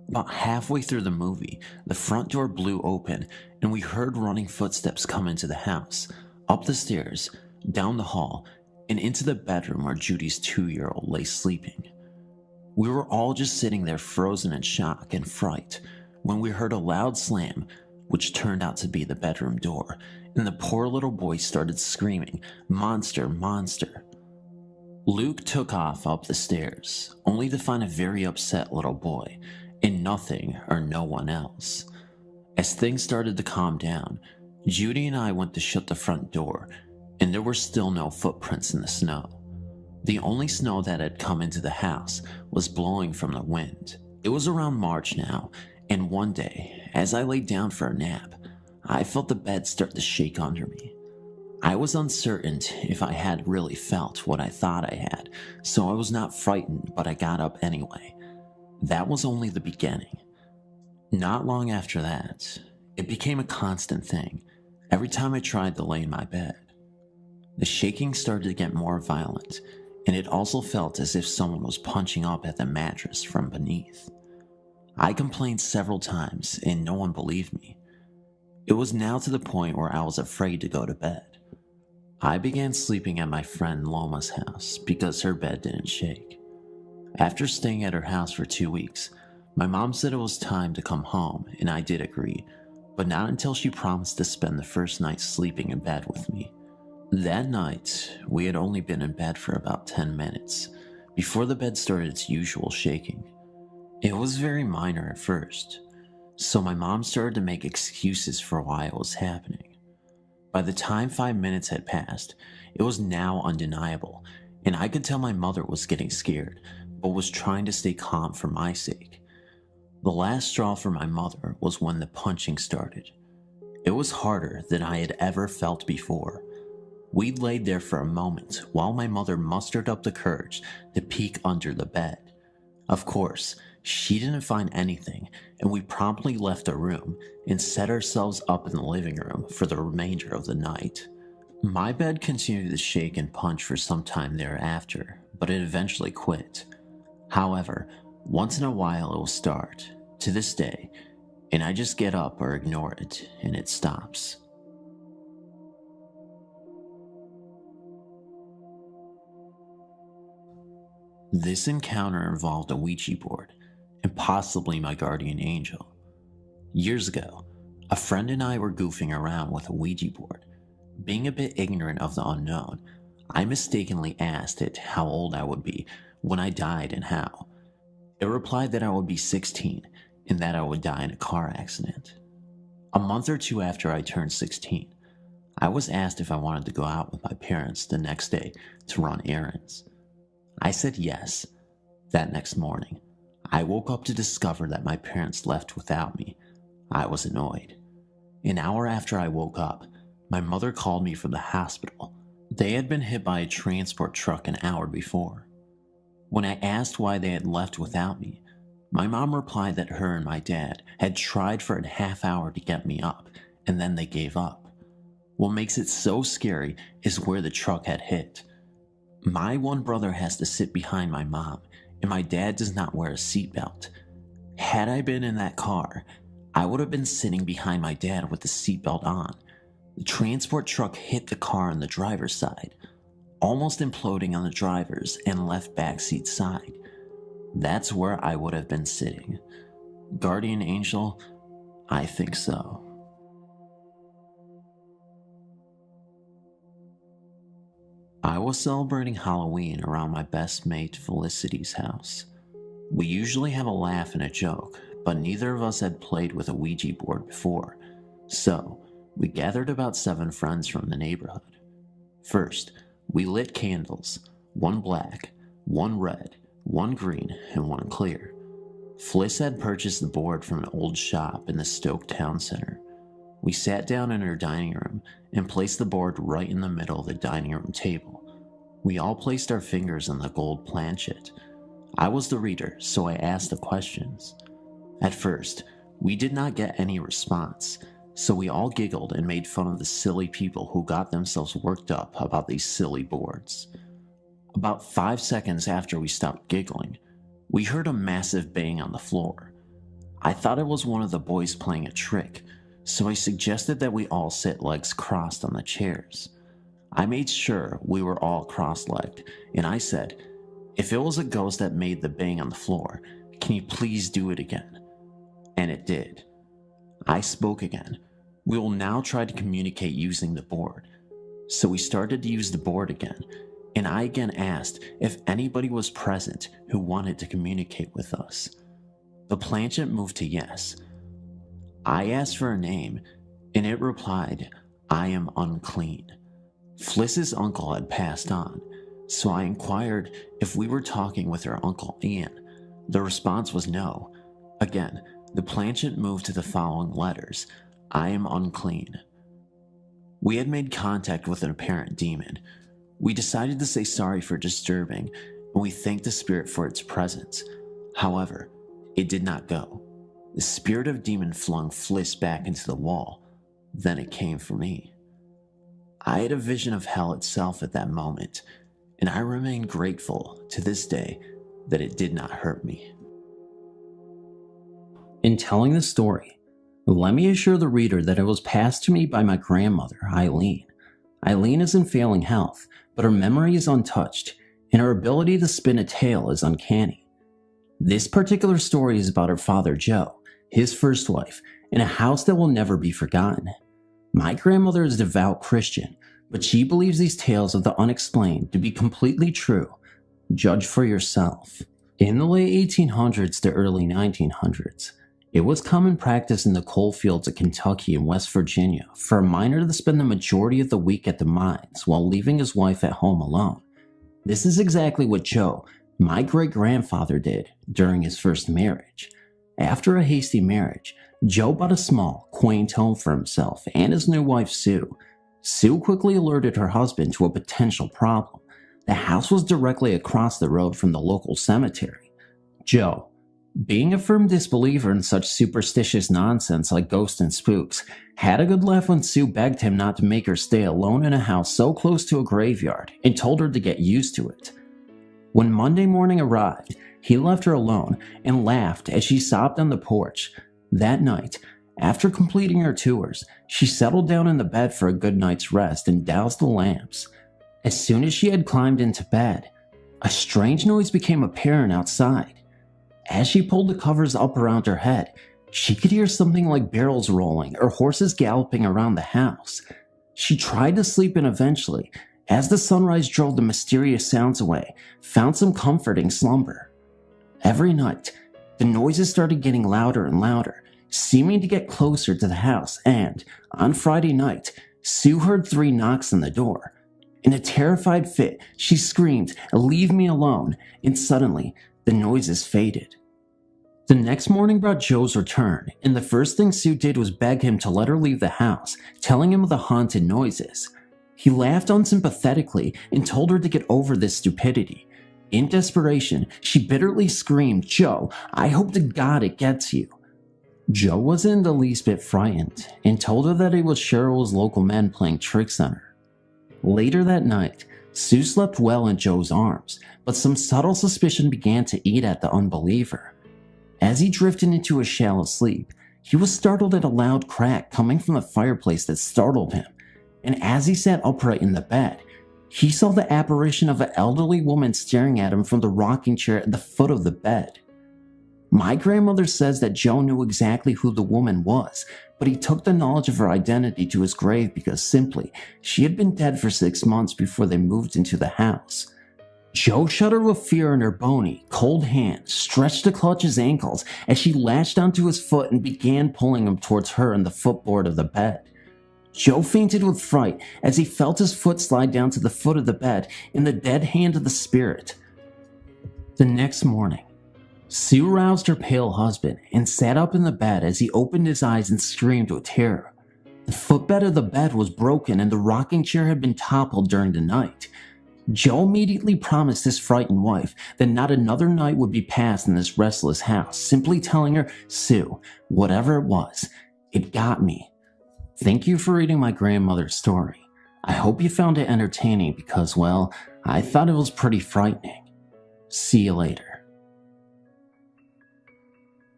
About halfway through the movie, the front door blew open, and we heard running footsteps come into the house, up the stairs, down the hall, and into the bedroom where Judy's 2-year-old lay sleeping. We were all just sitting there frozen in shock and fright when we heard a loud slam, which turned out to be the bedroom door, and the poor little boy started screaming, "Monster, monster." Luke took off up the stairs, only to find a very upset little boy, and nothing or no one else. As things started to calm down, Judy and I went to shut the front door, and there were still no footprints in the snow. The only snow that had come into the house was blowing from the wind. It was around March now, and one day, as I laid down for a nap, I felt the bed start to shake under me. I was uncertain if I had really felt what I thought I had, so I was not frightened, but I got up anyway. That was only the beginning. Not long after that, it became a constant thing every time I tried to lay in my bed. The shaking started to get more violent, and it also felt as if someone was punching up at the mattress from beneath. I complained several times, and no one believed me. It was now to the point where I was afraid to go to bed. I began sleeping at my friend Loma's house because her bed didn't shake. After staying at her house for 2 weeks, my mom said it was time to come home, and I did agree, but not until she promised to spend the first night sleeping in bed with me. That night, we had only been in bed for about 10 minutes before the bed started its usual shaking. It was very minor at first, so my mom started to make excuses for why it was happening. By the time 5 minutes had passed, it was now undeniable, and I could tell my mother was getting scared, but was trying to stay calm for my sake. The last straw for my mother was when the punching started. It was harder than I had ever felt before. We laid there for a moment while my mother mustered up the courage to peek under the bed. Of course, she didn't find anything, and we promptly left the room and set ourselves up in the living room for the remainder of the night. My bed continued to shake and punch for some time thereafter, but it eventually quit. However, once in a while it will start, to this day, and I just get up or ignore it, and it stops. This encounter involved a Ouija board, and possibly my guardian angel. Years ago, a friend and I were goofing around with a Ouija board. Being a bit ignorant of the unknown, I mistakenly asked it how old I would be when I died and how. It replied that I would be 16 and that I would die in a car accident. A month or two after I turned 16, I was asked if I wanted to go out with my parents the next day to run errands. I said yes. That next morning, I woke up to discover that my parents left without me. I was annoyed. An hour after I woke up, my mother called me from the hospital. They had been hit by a transport truck an hour before. When I asked why they had left without me, my mom replied that her and my dad had tried for a half hour to get me up, and then they gave up. What makes it so scary is where the truck had hit. My one brother has to sit behind my mom, and my dad does not wear a seatbelt. Had I been in that car, I would have been sitting behind my dad with the seatbelt on. The transport truck hit the car on the driver's side, almost imploding on the driver's and left backseat side. That's where I would have been sitting. Guardian angel? I think so. I was celebrating Halloween around my best mate Felicity's house. We usually have a laugh and a joke, but neither of us had played with a Ouija board before, so we gathered about 7 friends from the neighborhood. First, we lit candles, 1 black, 1 red, 1 green, and 1 clear. Fliss had purchased the board from an old shop in the Stoke Town Center. We sat down in her dining room and placed the board right in the middle of the dining room table. We all placed our fingers on the gold planchet. I was the reader, so I asked the questions. At first, we did not get any response, so we all giggled and made fun of the silly people who got themselves worked up about these silly boards. About 5 seconds after we stopped giggling, we heard a massive bang on the floor. I thought it was one of the boys playing a trick, so I suggested that we all sit legs crossed on the chairs. I made sure we were all cross-legged, and I said, "If it was a ghost that made the bang on the floor, can you please do it again?" And it did. I spoke again. We will now try to communicate using the board. So we started to use the board again, and I again asked if anybody was present who wanted to communicate with us. The planchet moved to yes. I asked for a name, and it replied, "I am unclean." Fliss's uncle had passed on, so I inquired if we were talking with her uncle Ian. The response was no. Again, the planchet moved to the following letters, "I am unclean." We had made contact with an apparent demon. We decided to say sorry for disturbing, and we thanked the spirit for its presence. However, it did not go. The spirit of demon flung Fliss back into the wall. Then it came for me. I had a vision of hell itself at that moment, and I remain grateful to this day that it did not hurt me. In telling the story, let me assure the reader that it was passed to me by my grandmother, Eileen. Eileen is in failing health, but her memory is untouched, and her ability to spin a tale is uncanny. This particular story is about her father, Joe, his first wife, and a house that will never be forgotten. My grandmother is a devout Christian, but she believes these tales of the unexplained to be completely true. Judge for yourself. In the late 1800s to early 1900s, it was common practice in the coal fields of Kentucky and West Virginia for a miner to spend the majority of the week at the mines while leaving his wife at home alone. This is exactly what Joe, my great-grandfather, did during his first marriage. After a hasty marriage, Joe bought a small, quaint home for himself and his new wife, Sue. Sue quickly alerted her husband to a potential problem. The house was directly across the road from the local cemetery. Joe, being a firm disbeliever in such superstitious nonsense like ghosts and spooks, had a good laugh when Sue begged him not to make her stay alone in a house so close to a graveyard and told her to get used to it. When Monday morning arrived, he left her alone and laughed as she sobbed on the porch. That night, after completing her tours, she settled down in the bed for a good night's rest and doused the lamps. As soon as she had climbed into bed, a strange noise became apparent outside. As she pulled the covers up around her head, she could hear something like barrels rolling or horses galloping around the house. She tried to sleep and eventually, as the sunrise drove the mysterious sounds away, found some comforting slumber. Every night, the noises started getting louder and louder, seeming to get closer to the house, and, on Friday night, Sue heard 3 knocks on the door. In a terrified fit, she screamed, "Leave me alone," and suddenly, the noises faded. The next morning brought Joe's return, and the first thing Sue did was beg him to let her leave the house, telling him of the haunted noises. He laughed unsympathetically and told her to get over this stupidity. In desperation, she bitterly screamed, "Joe, I hope to God it gets you." Joe wasn't the least bit frightened and told her that it was Cheryl's local men playing tricks on her. Later that night, Sue slept well in Joe's arms, but some subtle suspicion began to eat at the unbeliever. As he drifted into a shallow sleep, he was startled at a loud crack coming from the fireplace that startled him, and as he sat upright in the bed, he saw the apparition of an elderly woman staring at him from the rocking chair at the foot of the bed. My grandmother says that Joe knew exactly who the woman was, but he took the knowledge of her identity to his grave because simply, she had been dead for 6 months before they moved into the house. Joe shuddered with fear and her bony, cold hand stretched to clutch his ankles as she latched onto his foot and began pulling him towards her and the footboard of the bed. Joe fainted with fright as he felt his foot slide down to the foot of the bed in the dead hand of the spirit. The next morning, Sue roused her pale husband and sat up in the bed as he opened his eyes and screamed with terror. The footbed of the bed was broken and the rocking chair had been toppled during the night. Joe immediately promised his frightened wife that not another night would be passed in this restless house, simply telling her, "Sue, whatever it was, it got me." Thank you for reading my grandmother's story. I hope you found it entertaining because, well, I thought it was pretty frightening. See you later.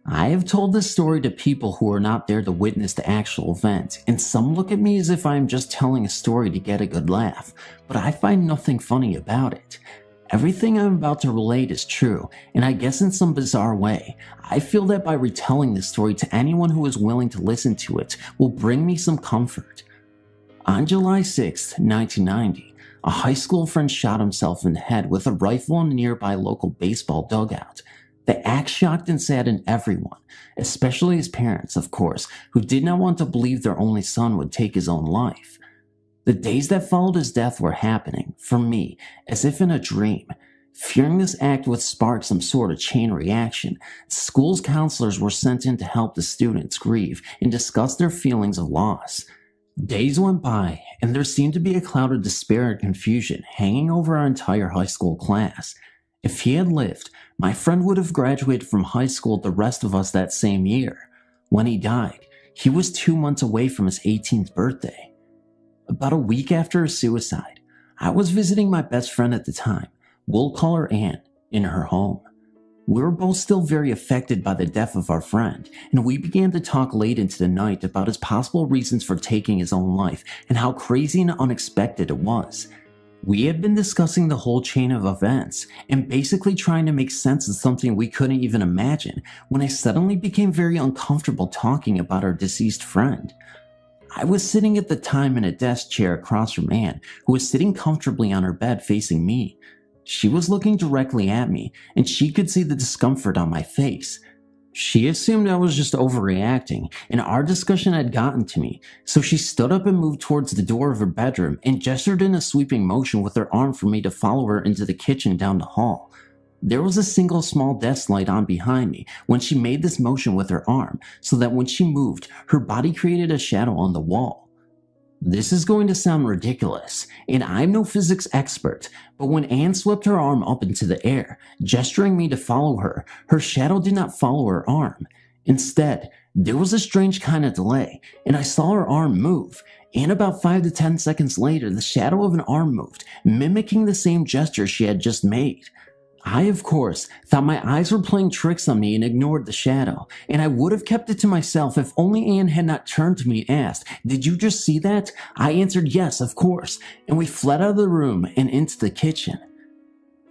I have told this story to people who are not there to witness the actual event, and some look at me as if I am just telling a story to get a good laugh, but I find nothing funny about it. Everything I'm about to relate is true, and I guess in some bizarre way, I feel that by retelling this story to anyone who is willing to listen to it will bring me some comfort. On July 6, 1990, a high school friend shot himself in the head with a rifle in a nearby local baseball dugout. The act shocked and saddened everyone, especially his parents, of course, who did not want to believe their only son would take his own life. The days that followed his death were happening, for me, as if in a dream. Fearing this act would spark some sort of chain reaction, school's counselors were sent in to help the students grieve and discuss their feelings of loss. Days went by, and there seemed to be a cloud of despair and confusion hanging over our entire high school class. If he had lived, my friend would have graduated from high school with the rest of us that same year. When he died, he was 2 months away from his 18th birthday. About a week after his suicide, I was visiting my best friend at the time, we'll call her Anne, in her home. We were both still very affected by the death of our friend, and we began to talk late into the night about his possible reasons for taking his own life and how crazy and unexpected it was. We had been discussing the whole chain of events and basically trying to make sense of something we couldn't even imagine when I suddenly became very uncomfortable talking about our deceased friend. I was sitting at the time in a desk chair across from Anne, who was sitting comfortably on her bed facing me. She was looking directly at me, and she could see the discomfort on my face. She assumed I was just overreacting, and our discussion had gotten to me, so she stood up and moved towards the door of her bedroom and gestured in a sweeping motion with her arm for me to follow her into the kitchen down the hall. There was a single small desk light on behind me when she made this motion with her arm, so that when she moved, her body created a shadow on the wall. This is going to sound ridiculous, and I'm no physics expert, but when Anne swept her arm up into the air, gesturing me to follow her, her shadow did not follow her arm. Instead, there was a strange kind of delay, and I saw her arm move, and about 5 to 10 seconds later, the shadow of an arm moved, mimicking the same gesture she had just made. I, of course, thought my eyes were playing tricks on me and ignored the shadow, and I would have kept it to myself if only Anne had not turned to me and asked, "Did you just see that?" I answered yes, of course, and we fled out of the room and into the kitchen.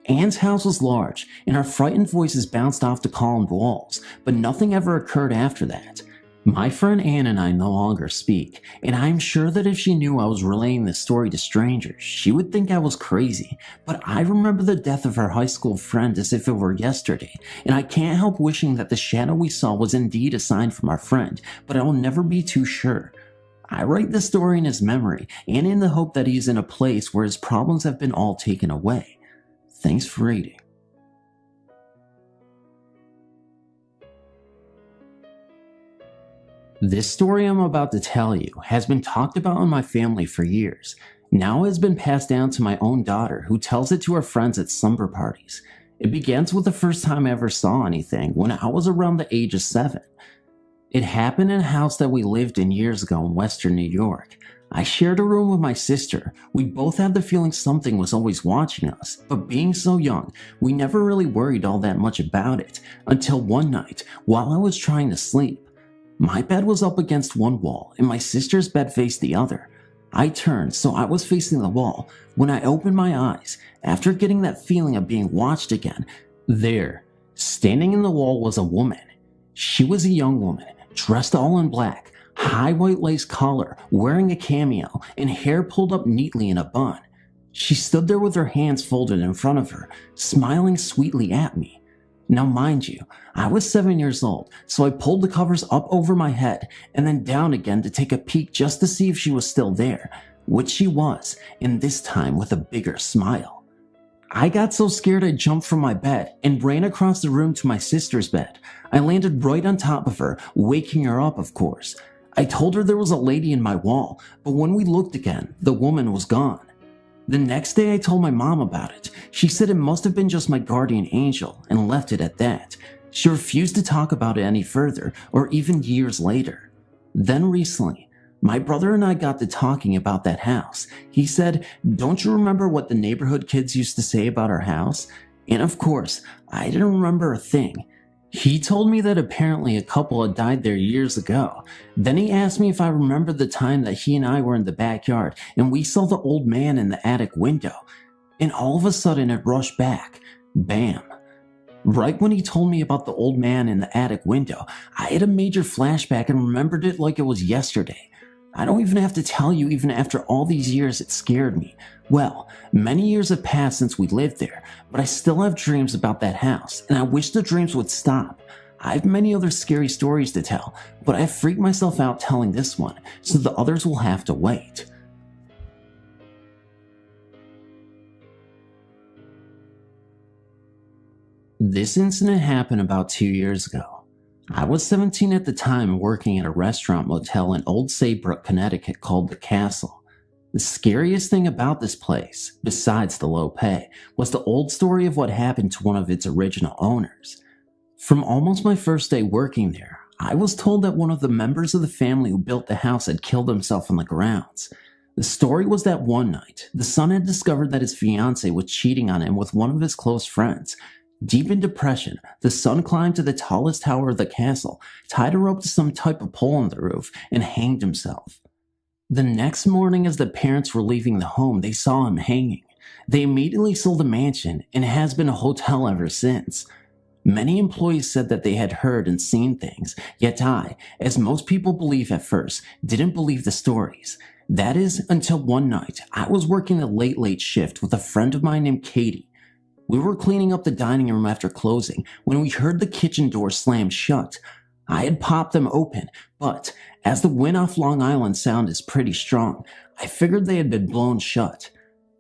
Anne's house was large, and our frightened voices bounced off the columned walls, but nothing ever occurred after that. My friend Anne and I no longer speak, and I am sure that if she knew I was relaying this story to strangers, she would think I was crazy, but I remember the death of our high school friend as if it were yesterday, and I can't help wishing that the shadow we saw was indeed a sign from our friend, but I will never be too sure. I write this story in his memory, and in the hope that he is in a place where his problems have been all taken away. Thanks for reading. This story I'm about to tell you has been talked about in my family for years, Now it has been passed down to my own daughter, who tells it to her friends at slumber parties. It begins with the first time I ever saw anything, when I was around the age of 7. It happened in a house that we lived in years ago in western New York. I shared a room with my sister. We both had the feeling something was always watching us, but being so young, we never really worried all that much about it, until one night, while I was trying to sleep. My bed was up against one wall, and my sister's bed faced the other. I turned, so I was facing the wall. When I opened my eyes, after getting that feeling of being watched again, there, standing in the wall, was a woman. She was a young woman, dressed all in black, high white lace collar, wearing a cameo, and hair pulled up neatly in a bun. She stood there with her hands folded in front of her, smiling sweetly at me. Now mind you, I was 7 years old, so I pulled the covers up over my head and then down again to take a peek just to see if she was still there, which she was, and this time with a bigger smile. I got so scared I jumped from my bed and ran across the room to my sister's bed. I landed right on top of her, waking her up, of course. I told her there was a lady in my wall, but when we looked again, the woman was gone. The next day I told my mom about it. She said it must have been just my guardian angel and left it at that. She refused to talk about it any further, or even years later. Then recently, my brother and I got to talking about that house. He said, "Don't you remember what the neighborhood kids used to say about our house?" And of course, I didn't remember a thing. He told me that apparently a couple had died there years ago. Then he asked me if I remembered the time that he and I were in the backyard and we saw the old man in the attic window. And all of a sudden it rushed back. Bam. Right when he told me about the old man in the attic window, I had a major flashback and remembered it like it was yesterday. I don't even have to tell you, even after all these years, it scared me. Well, many years have passed since we lived there, but I still have dreams about that house, and I wish the dreams would stop. I have many other scary stories to tell, but I freaked myself out telling this one, so the others will have to wait. This incident happened about 2 years ago. I was 17 at the time, working at a restaurant motel in Old Saybrook, Connecticut called The Castle. The scariest thing about this place, besides the low pay, was the old story of what happened to one of its original owners. From almost my first day working there, I was told that one of the members of the family who built the house had killed himself on the grounds. The story was that one night, the son had discovered that his fiancée was cheating on him with one of his close friends. Deep in depression, the son climbed to the tallest tower of the castle, tied a rope to some type of pole on the roof, and hanged himself. The next morning, as the parents were leaving the home, they saw him hanging. They immediately sold the mansion, and it has been a hotel ever since. Many employees said that they had heard and seen things, yet I, as most people believe at first, didn't believe the stories. That is, until one night, I was working a late shift with a friend of mine named Katie. We were cleaning up the dining room after closing when we heard the kitchen door slam shut. I had popped them open, but as the wind off Long Island Sound is pretty strong, I figured they had been blown shut.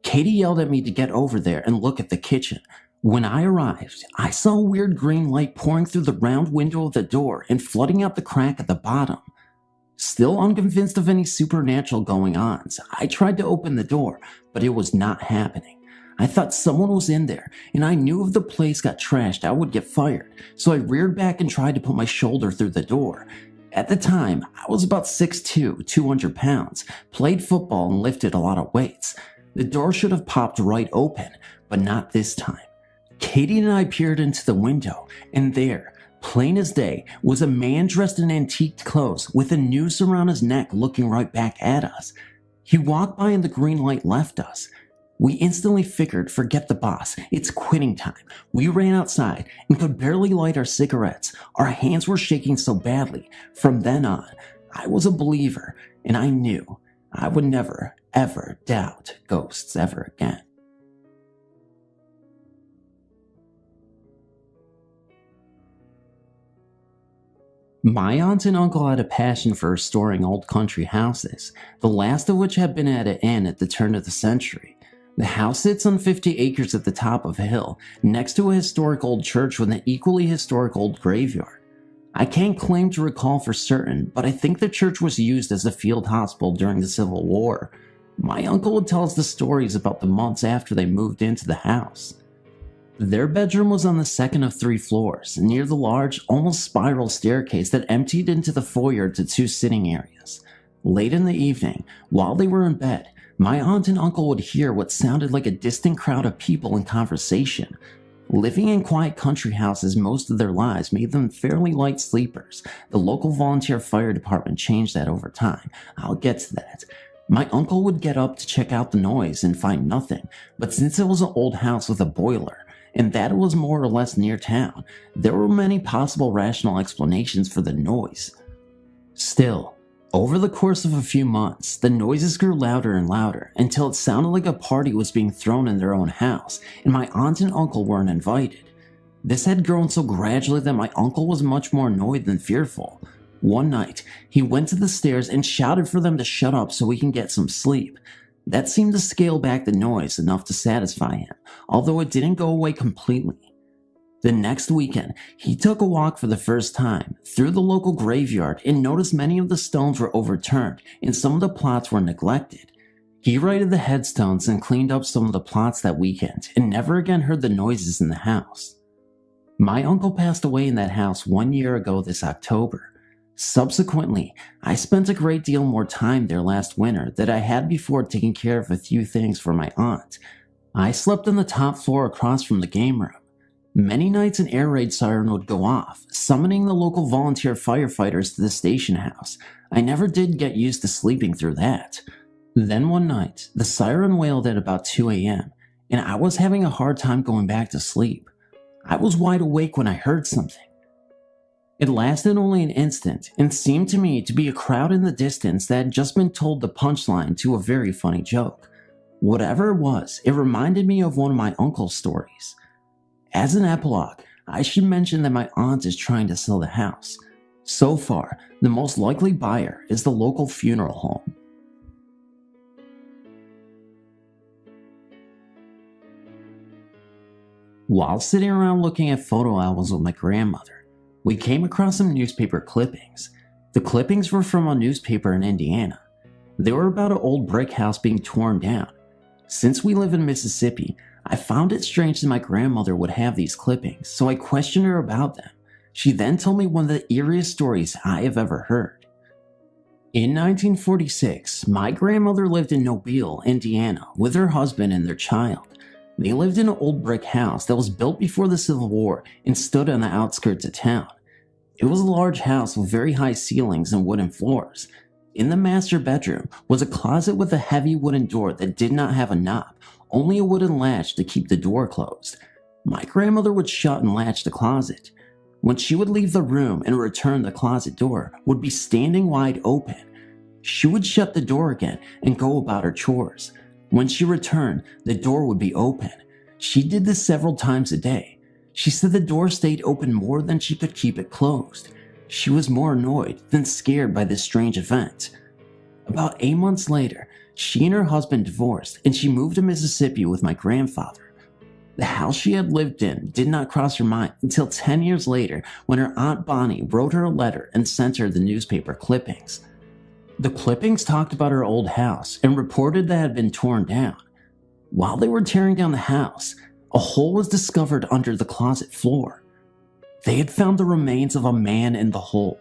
Katie yelled at me to get over there and look at the kitchen. When I arrived, I saw a weird green light pouring through the round window of the door and flooding out the crack at the bottom. Still unconvinced of any supernatural going-ons, I tried to open the door, but it was not happening. I thought someone was in there, and I knew if the place got trashed, I would get fired, so I reared back and tried to put my shoulder through the door. At the time, I was about 6'2", 200 pounds, played football and lifted a lot of weights. The door should have popped right open, but not this time. Katie and I peered into the window, and there, plain as day, was a man dressed in antique clothes with a noose around his neck looking right back at us. He walked by and the green light left us. We instantly figured, forget the boss, it's quitting time. We ran outside and could barely light our cigarettes. Our hands were shaking so badly. From then on, I was a believer, and I knew I would never, ever doubt ghosts ever again. My aunt and uncle had a passion for restoring old country houses, the last of which had been at an end at the turn of the century. The house sits on 50 acres at the top of a hill, next to a historic old church with an equally historic old graveyard. I can't claim to recall for certain, but I think the church was used as a field hospital during the Civil War. My uncle would tell us the stories about the months after they moved into the house. Their bedroom was on the second of 3 floors, near the large, almost spiral staircase that emptied into the foyer to 2 sitting areas. Late in the evening, while they were in bed, my aunt and uncle would hear what sounded like a distant crowd of people in conversation. Living in quiet country houses most of their lives made them fairly light sleepers. The local volunteer fire department changed that over time. I'll get to that. My uncle would get up to check out the noise and find nothing, but since it was an old house with a boiler, and that it was more or less near town, there were many possible rational explanations for the noise. Still, over the course of a few months, the noises grew louder and louder until it sounded like a party was being thrown in their own house, and my aunt and uncle weren't invited. This had grown so gradually that my uncle was much more annoyed than fearful. One night, he went to the stairs and shouted for them to shut up so we can get some sleep. That seemed to scale back the noise enough to satisfy him, although it didn't go away completely. The next weekend, he took a walk for the first time through the local graveyard and noticed many of the stones were overturned and some of the plots were neglected. He righted the headstones and cleaned up some of the plots that weekend and never again heard the noises in the house. My uncle passed away in that house 1 year ago this October. Subsequently, I spent a great deal more time there last winter than I had before taking care of a few things for my aunt. I slept on the top floor across from the game room. Many nights an air raid siren would go off, summoning the local volunteer firefighters to the station house. I never did get used to sleeping through that. Then one night, the siren wailed at about 2 a.m., and I was having a hard time going back to sleep. I was wide awake when I heard something. It lasted only an instant and seemed to me to be a crowd in the distance that had just been told the punchline to a very funny joke. Whatever it was, it reminded me of one of my uncle's stories. As an epilogue, I should mention that my aunt is trying to sell the house. So far, the most likely buyer is the local funeral home. While sitting around looking at photo albums with my grandmother, we came across some newspaper clippings. The clippings were from a newspaper in Indiana. They were about an old brick house being torn down. Since we live in Mississippi, I found it strange that my grandmother would have these clippings, so I questioned her about them. She then told me one of the eeriest stories I have ever heard. In 1946, my grandmother lived in Mobile, Indiana, with her husband and their child. They lived in an old brick house that was built before the Civil War and stood on the outskirts of town. It was a large house with very high ceilings and wooden floors. In the master bedroom was a closet with a heavy wooden door that did not have a knob, only a wooden latch to keep the door closed. My grandmother would shut and latch the closet. When she would leave the room and return, the closet door would be standing wide open. She would shut the door again and go about her chores. When she returned, the door would be open. She did this several times a day. She said the door stayed open more than she could keep it closed. She was more annoyed than scared by this strange event. About 8 months later, she and her husband divorced and she moved to Mississippi with my grandfather. The house she had lived in did not cross her mind until 10 years later when her Aunt Bonnie wrote her a letter and sent her the newspaper clippings. The clippings talked about her old house and reported that it had been torn down. While they were tearing down the house, a hole was discovered under the closet floor. They had found the remains of a man in the hole.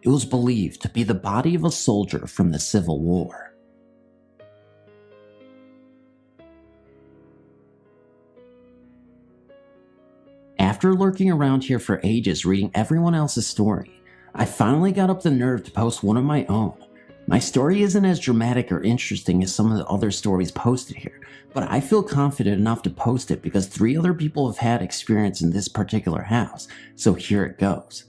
It was believed to be the body of a soldier from the Civil War. After lurking around here for ages reading everyone else's story, I finally got up the nerve to post one of my own. My story isn't as dramatic or interesting as some of the other stories posted here, but I feel confident enough to post it because 3 other people have had experience in this particular house, so here it goes.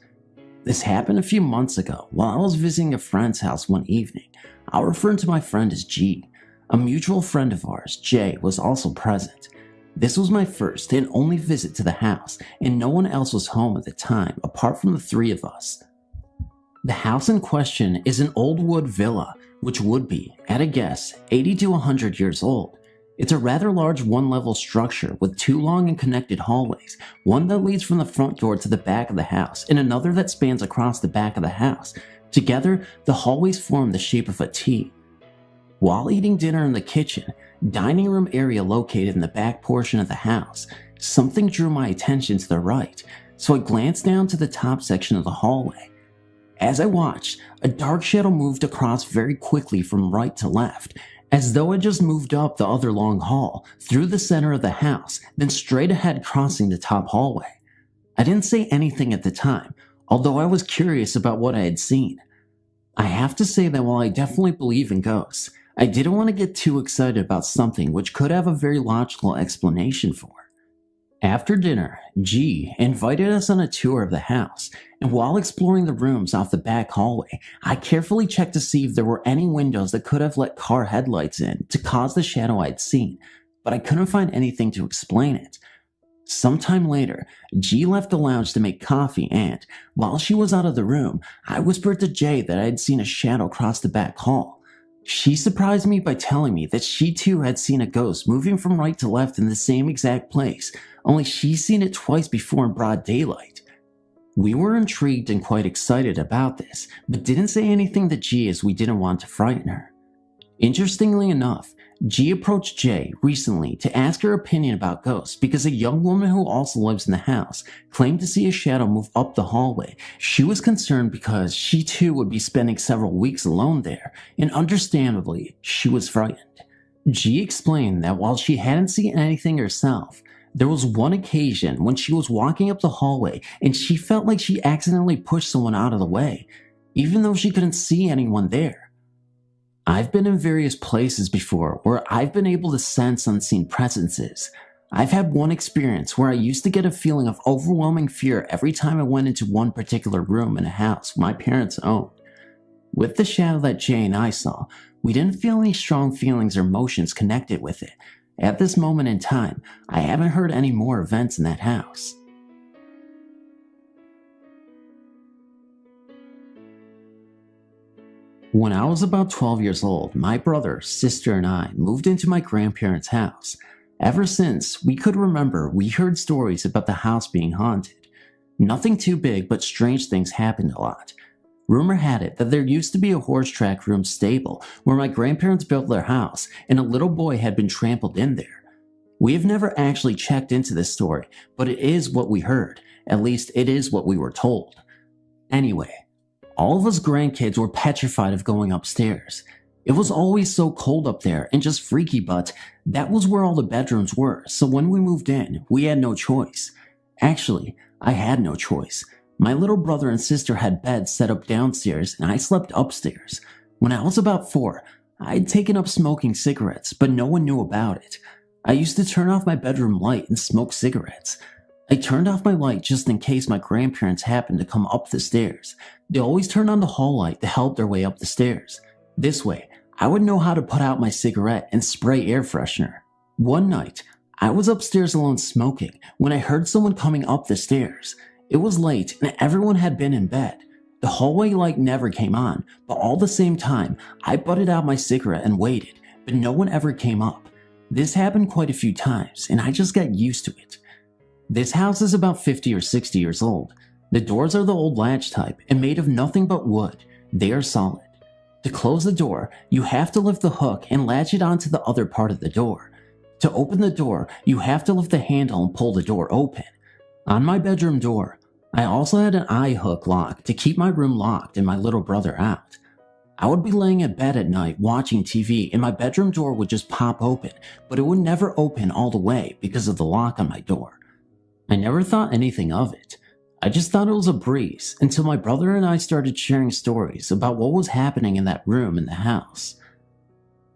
This happened a few months ago while I was visiting a friend's house one evening. I'll refer to my friend as G. A mutual friend of ours, J, was also present. This was my first and only visit to the house, and no one else was home at the time apart from the 3 of us. The house in question is an old wood villa, which would be, at a guess, 80 to 100 years old. It's a rather large one-level structure with 2 long and connected hallways, one that leads from the front door to the back of the house and another that spans across the back of the house. Together, the hallways form the shape of a T. While eating dinner in the kitchen, dining room area located in the back portion of the house, something drew my attention to the right, so I glanced down to the top section of the hallway. As I watched, a dark shadow moved across very quickly from right to left, as though it just moved up the other long hall, through the center of the house, then straight ahead crossing the top hallway. I didn't say anything at the time, although I was curious about what I had seen. I have to say that while I definitely believe in ghosts, I didn't want to get too excited about something which could have a very logical explanation for. After dinner, G invited us on a tour of the house, and while exploring the rooms off the back hallway, I carefully checked to see if there were any windows that could have let car headlights in to cause the shadow I'd seen, but I couldn't find anything to explain it. Sometime later, G left the lounge to make coffee and, while she was out of the room, I whispered to J that I had seen a shadow cross the back hall. She surprised me by telling me that she too had seen a ghost moving from right to left in the same exact place, only she's seen it twice before in broad daylight. We were intrigued and quite excited about this, but didn't say anything to G as we didn't want to frighten her. Interestingly enough, G approached Jay recently to ask her opinion about ghosts because a young woman who also lives in the house claimed to see a shadow move up the hallway. She was concerned because she too would be spending several weeks alone there, and understandably, she was frightened. G explained that while she hadn't seen anything herself, there was one occasion when she was walking up the hallway and she felt like she accidentally pushed someone out of the way, even though she couldn't see anyone there. I've been in various places before where I've been able to sense unseen presences. I've had one experience where I used to get a feeling of overwhelming fear every time I went into one particular room in a house my parents owned. With the shadow that Jay and I saw, we didn't feel any strong feelings or emotions connected with it. At this moment in time, I haven't heard any more events in that house. When I was about 12 years old, my brother, sister, and I moved into my grandparents' house. Ever since we could remember, we heard stories about the house being haunted. Nothing too big, but strange things happened a lot. Rumor had it that there used to be a horse track room stable where my grandparents built their house, and a little boy had been trampled in there. We have never actually checked into this story, but it is what we heard. At least it is what we were told. Anyway, all of us grandkids were petrified of going upstairs. It was always so cold up there and just freaky, but that was where all the bedrooms were, so when we moved in, we had no choice. Actually, I had no choice. My little brother and sister had beds set up downstairs and I slept upstairs. When I was about 4, I had taken up smoking cigarettes, but no one knew about it. I used to turn off my bedroom light and smoke cigarettes. I turned off my light just in case my grandparents happened to come up the stairs. They always turned on the hall light to help their way up the stairs. This way, I would know how to put out my cigarette and spray air freshener. One night, I was upstairs alone smoking when I heard someone coming up the stairs. It was late and everyone had been in bed. The hallway light never came on, but all the same time, I butted out my cigarette and waited, but no one ever came up. This happened quite a few times, and I just got used to it. This house is about 50 or 60 years old. The doors are the old latch type and made of nothing but wood. They are solid. To close the door, you have to lift the hook and latch it onto the other part of the door. To open the door, you have to lift the handle and pull the door open. On my bedroom door, I also had an eye hook lock to keep my room locked and my little brother out. I would be laying in bed at night watching TV and my bedroom door would just pop open, but it would never open all the way because of the lock on my door. I never thought anything of it. I just thought it was a breeze until my brother and I started sharing stories about what was happening in that room in the house.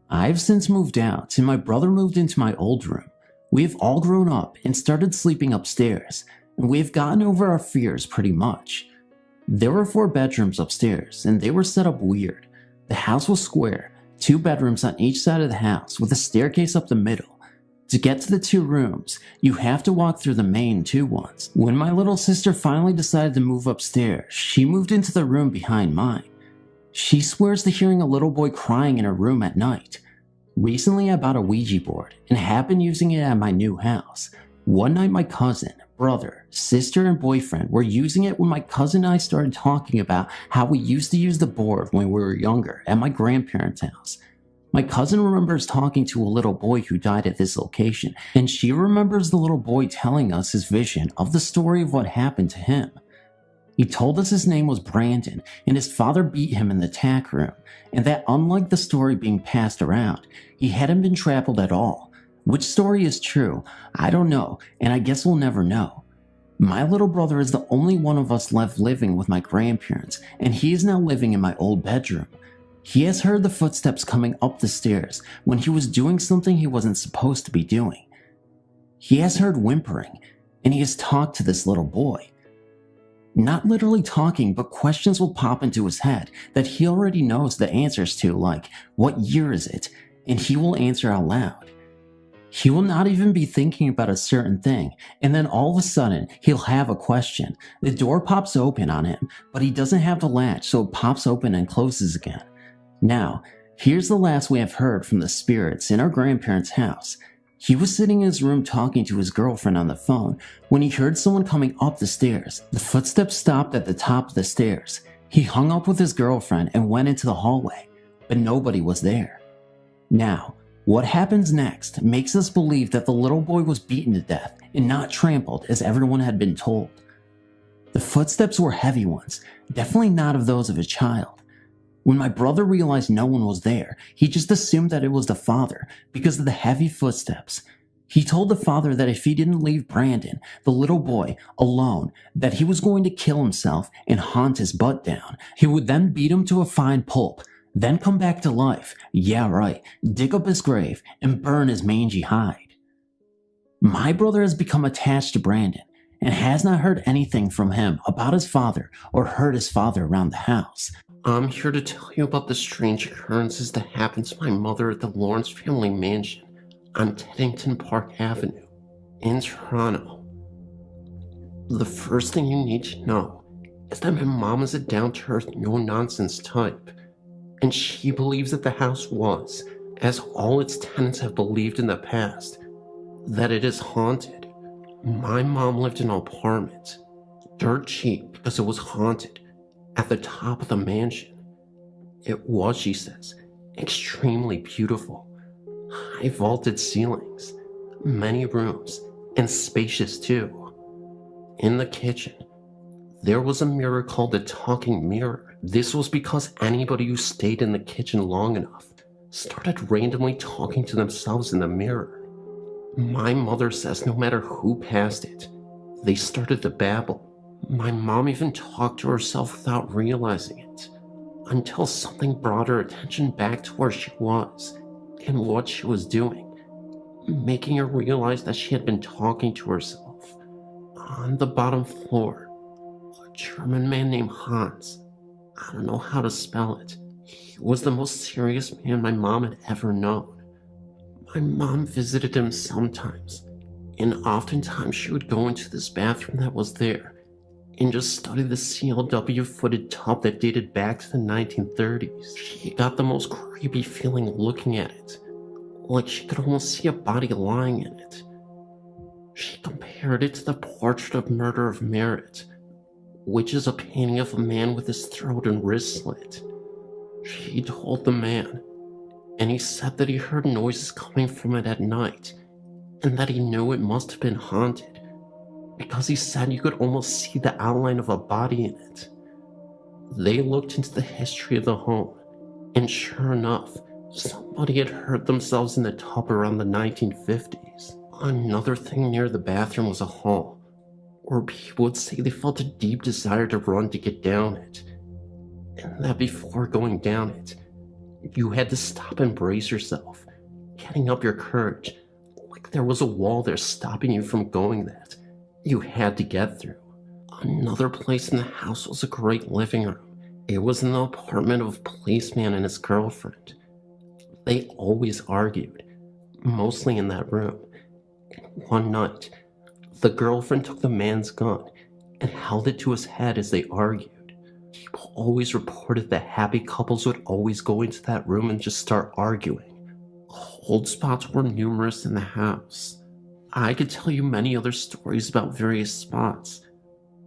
I've since moved out and my brother moved into my old room. We have all grown up and started sleeping upstairs, and we have gotten over our fears pretty much. There were 4 bedrooms upstairs and they were set up weird. The house was square, 2 bedrooms on each side of the house with a staircase up the middle. To get to the 2 rooms, you have to walk through the main 2 ones. When my little sister finally decided to move upstairs, she moved into the room behind mine. She swears to hearing a little boy crying in her room at night. Recently I bought a Ouija board and have been using it at my new house. One night my cousin, brother, sister, and boyfriend were using it when my cousin and I started talking about how we used to use the board when we were younger at my grandparents' house. My cousin remembers talking to a little boy who died at this location, and she remembers the little boy telling us his vision of the story of what happened to him. He told us his name was Brandon, and his father beat him in the tack room, and that unlike the story being passed around, he hadn't been trampled at all. Which story is true, I don't know, and I guess we'll never know. My little brother is the only one of us left living with my grandparents, and he is now living in my old bedroom. He has heard the footsteps coming up the stairs when he was doing something he wasn't supposed to be doing. He has heard whimpering, and he has talked to this little boy. Not literally talking, but questions will pop into his head that he already knows the answers to, like, what year is it? And he will answer out loud. He will not even be thinking about a certain thing, and then all of a sudden, he'll have a question. The door pops open on him, but he doesn't have the latch, so it pops open and closes again. Now, here's the last we have heard from the spirits in our grandparents' house. He was sitting in his room talking to his girlfriend on the phone when he heard someone coming up the stairs. The footsteps stopped at the top of the stairs. He hung up with his girlfriend and went into the hallway, but nobody was there. Now, what happens next makes us believe that the little boy was beaten to death and not trampled as everyone had been told. The footsteps were heavy ones, definitely not of those of a child. When my brother realized no one was there, he just assumed that it was the father because of the heavy footsteps. He told the father that if he didn't leave Brandon, the little boy, alone, that he was going to kill himself and haunt his butt down. He would then beat him to a fine pulp, then come back to life, yeah right, dig up his grave and burn his mangy hide. My brother has become attached to Brandon and has not heard anything from him about his father or heard his father around the house. I'm here to tell you about the strange occurrences that happened to my mother at the Lawrence family mansion on Teddington Park Avenue in Toronto. The first thing you need to know is that my mom is a down-to-earth, no-nonsense type, and she believes that the house was, as all its tenants have believed in the past, that it is haunted. My mom lived in an apartment, dirt cheap because it was haunted, at the top of the mansion. It was, she says, extremely beautiful. High vaulted ceilings, many rooms, and spacious too. In the kitchen, there was a mirror called the talking mirror. This was because anybody who stayed in the kitchen long enough started randomly talking to themselves in the mirror. My mother says no matter who passed it, they started to babble. My mom even talked to herself without realizing it, until something brought her attention back to where she was and what she was doing, making her realize that she had been talking to herself. On the bottom floor, a German man named Hans, I don't know how to spell it, he was the most serious man my mom had ever known. My mom visited him sometimes, and oftentimes she would go into this bathroom that was there and just study the CLW footed tub that dated back to the 1930s. She got the most creepy feeling looking at it, like she could almost see a body lying in it. She compared it to the portrait of Murder of Merit, which is a painting of a man with his throat and wrist slit. She told the man, and he said that he heard noises coming from it at night, and that he knew it must have been haunted, because he said you could almost see the outline of a body in it. They looked into the history of the home, and sure enough, somebody had hurt themselves in the tub around the 1950s. Another thing near the bathroom was a hall, where people would say they felt a deep desire to run to get down it, and that before going down it, you had to stop and brace yourself, getting up your courage, like there was a wall there stopping you from going that you had to get through. Another place in the house was a great living room. It was in the apartment of a policeman and his girlfriend. They always argued, mostly in that room. And one night, the girlfriend took the man's gun and held it to his head as they argued. People always reported that happy couples would always go into that room and just start arguing. Cold spots were numerous in the house. I could tell you many other stories about various spots,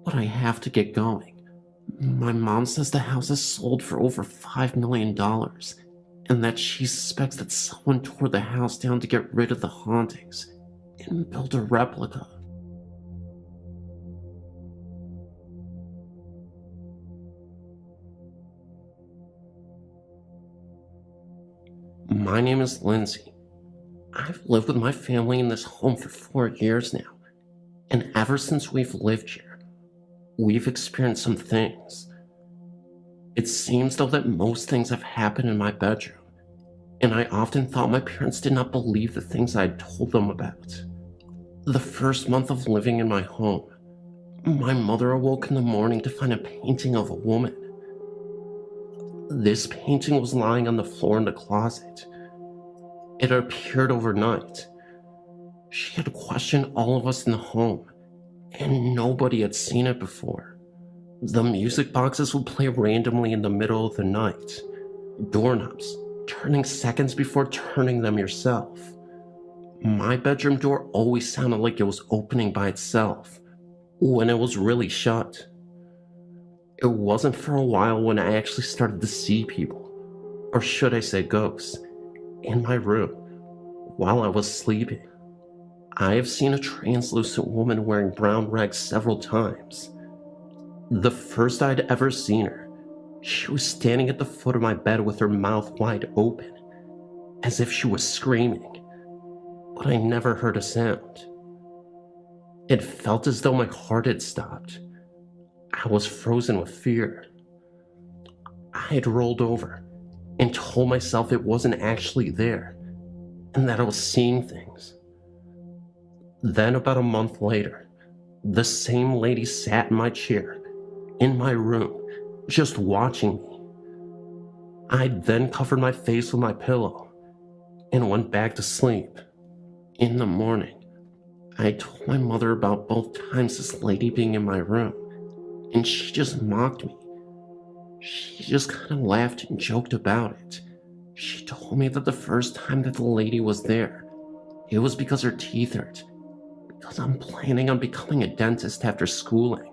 but I have to get going. My mom says the house is sold for over $5 million, and that she suspects that someone tore the house down to get rid of the hauntings and build a replica. My name is Lindsay. I've lived with my family in this home for 4 years now, and ever since we've lived here, we've experienced some things. It seems though that most things have happened in my bedroom, and I often thought my parents did not believe the things I had told them about. The first month of living in my home, my mother awoke in the morning to find a painting of a woman. This painting was lying on the floor in the closet. It appeared overnight. She had questioned all of us in the home, and nobody had seen it before. The music boxes would play randomly in the middle of the night. Doorknobs, turning seconds before turning them yourself. My bedroom door always sounded like it was opening by itself, when it was really shut. It wasn't for a while when I actually started to see people, or should I say ghosts, in my room while I was sleeping. I have seen a translucent woman wearing brown rags several times. The first I'd ever seen her, she was standing at the foot of my bed with her mouth wide open, as if she was screaming, but I never heard a sound. It felt as though my heart had stopped. I was frozen with fear. I had rolled over and told myself it wasn't actually there, and that I was seeing things. Then about a month later, the same lady sat in my chair, in my room, just watching me. I then covered my face with my pillow and went back to sleep. In the morning, I told my mother about both times this lady being in my room, and she just mocked me. She just kind of laughed and joked about it. She told me that the first time that the lady was there, it was because her teeth hurt, because I'm planning on becoming a dentist after schooling.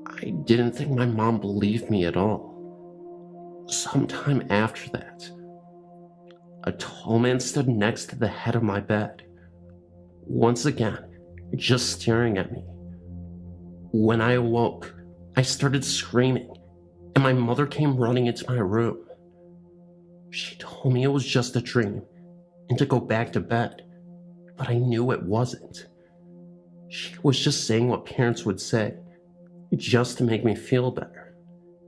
I didn't think my mom believed me at all. Sometime after that, a tall man stood next to the head of my bed, once again, just staring at me. When I awoke, I started screaming, and my mother came running into my room. She told me it was just a dream and to go back to bed, but I knew it wasn't. She was just saying what parents would say, just to make me feel better.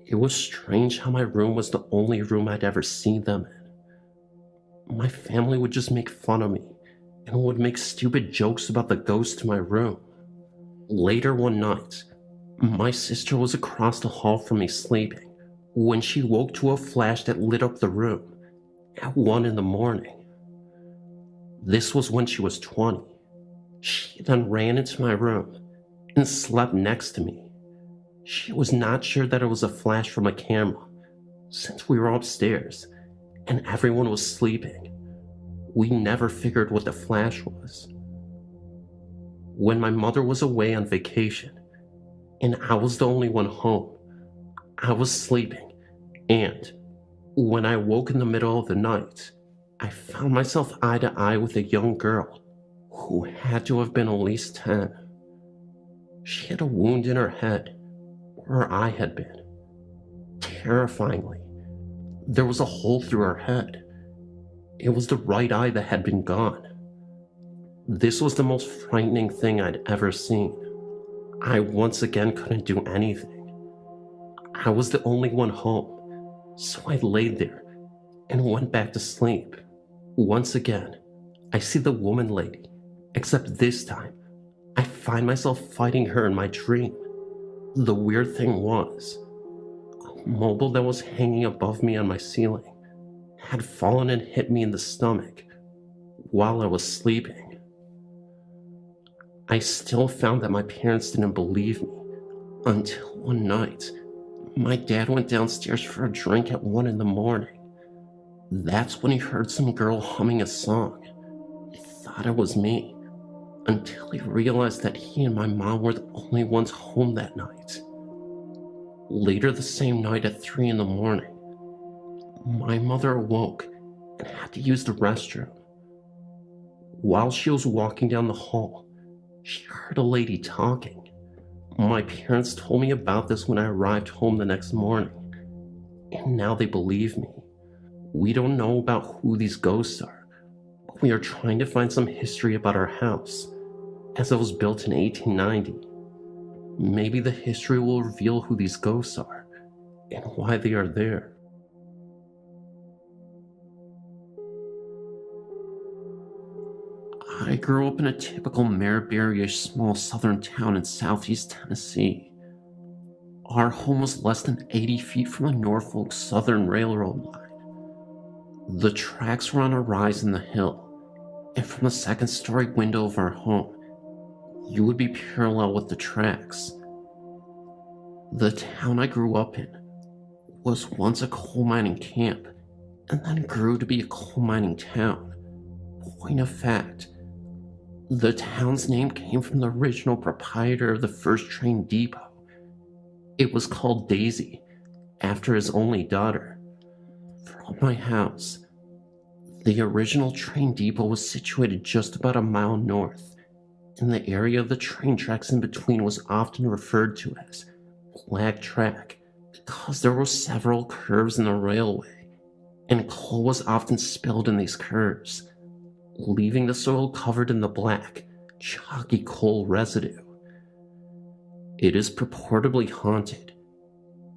It was strange how my room was the only room I'd ever seen them in. My family would just make fun of me and would make stupid jokes about the ghost in my room. Later one night, my sister was across the hall from me sleeping when she woke to a flash that lit up the room at 1 a.m. This was when she was 20. She then ran into my room and slept next to me. She was not sure that it was a flash from a camera, since we were upstairs and everyone was sleeping. We never figured what the flash was. When my mother was away on vacation, and I was the only one home, I was sleeping, and when I woke in the middle of the night, I found myself eye to eye with a young girl who had to have been at least 10. She had a wound in her head where I had been. Terrifyingly, there was a hole through her head. It was the right eye that had been gone. This was the most frightening thing I'd ever seen. I once again couldn't do anything. I was the only one home, so I laid there and went back to sleep. Once again, I see the woman lady, except this time, I find myself fighting her in my dream. The weird thing was, a mobile that was hanging above me on my ceiling had fallen and hit me in the stomach while I was sleeping. I still found that my parents didn't believe me until one night, my dad went downstairs for a drink at 1 a.m. That's when he heard some girl humming a song. He thought it was me, until he realized that he and my mom were the only ones home that night. Later the same night at 3 a.m, My mother awoke and had to use the restroom. While she was walking down the hall, she heard a lady talking. My parents told me about this when I arrived home the next morning, and now they believe me. We don't know about who these ghosts are, but we are trying to find some history about our house, as it was built in 1890. Maybe the history will reveal who these ghosts are and why they are there. I grew up in a typical Maryberry-ish small southern town in southeast Tennessee. Our home was less than 80 feet from a Norfolk Southern Railroad line. The tracks were on a rise in the hill, and from the second-story window of our home, you would be parallel with the tracks. The town I grew up in was once a coal mining camp, and then grew to be a coal mining town. Point of fact, the town's name came from the original proprietor of the first train depot. It was called Daisy, after his only daughter. From my house, the original train depot was situated just about a mile north, and the area of the train tracks in between was often referred to as Black Track because there were several curves in the railway, and coal was often spilled in these curves, leaving the soil covered in the black, chalky coal residue. It is purportedly haunted,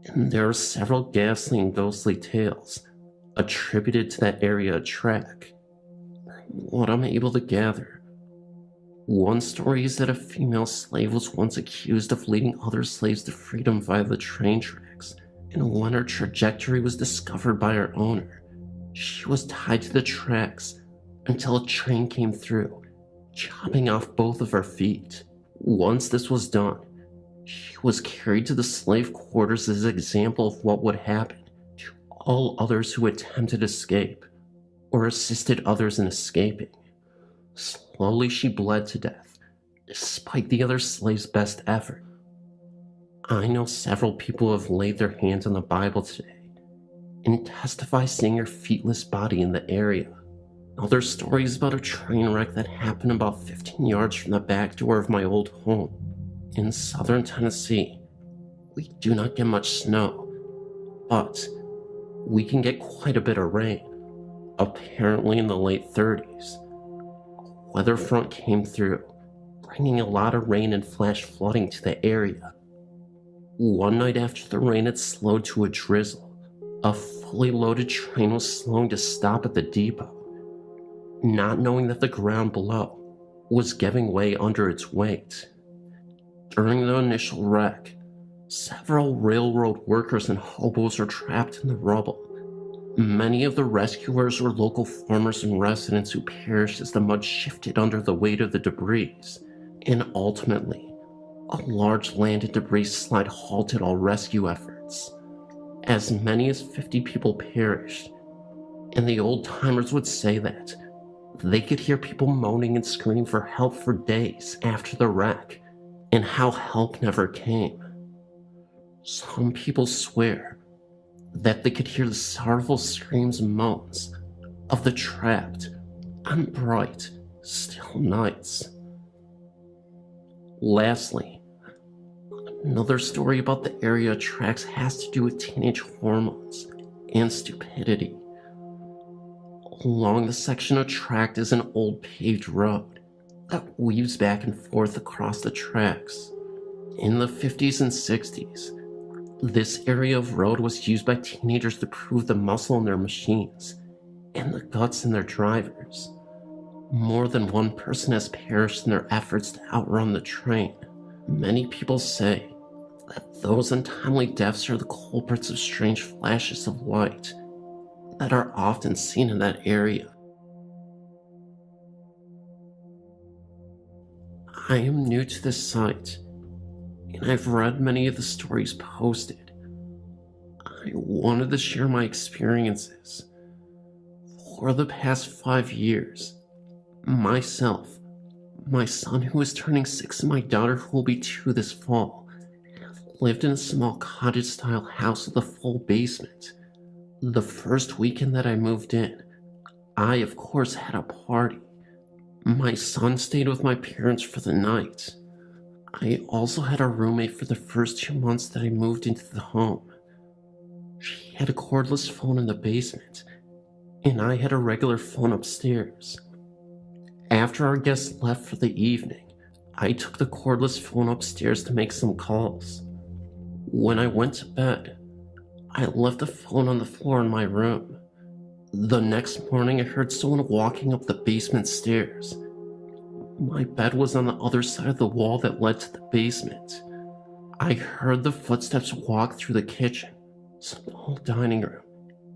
and there are several ghastly and ghostly tales attributed to that area of track. From what I'm able to gather, one story is that a female slave was once accused of leading other slaves to freedom via the train tracks, and when her trajectory was discovered by her owner, she was tied to the tracks until a train came through, chopping off both of her feet. Once this was done, she was carried to the slave quarters as an example of what would happen to all others who attempted escape or assisted others in escaping. Slowly she bled to death, despite the other slaves' best effort. I know several people who have laid their hands on the Bible today and testify seeing her feetless body in the area. Other stories about a train wreck that happened about 15 yards from the back door of my old home. In southern Tennessee, we do not get much snow, but we can get quite a bit of rain. Apparently in the late 30s, a weather front came through, bringing a lot of rain and flash flooding to the area. One night after the rain had slowed to a drizzle, a fully loaded train was slowing to stop at the depot, not knowing that the ground below was giving way under its weight. During the initial wreck, several railroad workers and hobos were trapped in the rubble. Many of the rescuers were local farmers and residents who perished as the mud shifted under the weight of the debris, and ultimately, a large landed debris slide halted all rescue efforts. As many as 50 people perished, and the old-timers would say that they could hear people moaning and screaming for help for days after the wreck, and how help never came. Some people swear that they could hear the sorrowful screams and moans of the trapped on bright, still nights. Lastly, another story about the area tracks has to do with teenage hormones and stupidity. Along the section of track is an old paved road that weaves back and forth across the tracks. In the 50s and 60s, this area of road was used by teenagers to prove the muscle in their machines and the guts in their drivers. More than one person has perished in their efforts to outrun the train. Many people say that those untimely deaths are the culprits of strange flashes of light that are often seen in that area. I am new to this site, and I've read many of the stories posted. I wanted to share my experiences. For the past 5 years, myself, my son who is turning 6, and my daughter who will be 2 this fall, have lived in a small cottage-style house with a full basement, The first weekend that I moved in, I of course had a party. My son stayed with my parents for the night. I also had a roommate for the first 2 months that I moved into the home. She had a cordless phone in the basement, and I had a regular phone upstairs. After our guests left for the evening, I took the cordless phone upstairs to make some calls. When I went to bed, I left the phone on the floor in my room. The next morning, I heard someone walking up the basement stairs. My bed was on the other side of the wall that led to the basement. I heard the footsteps walk through the kitchen, small dining room,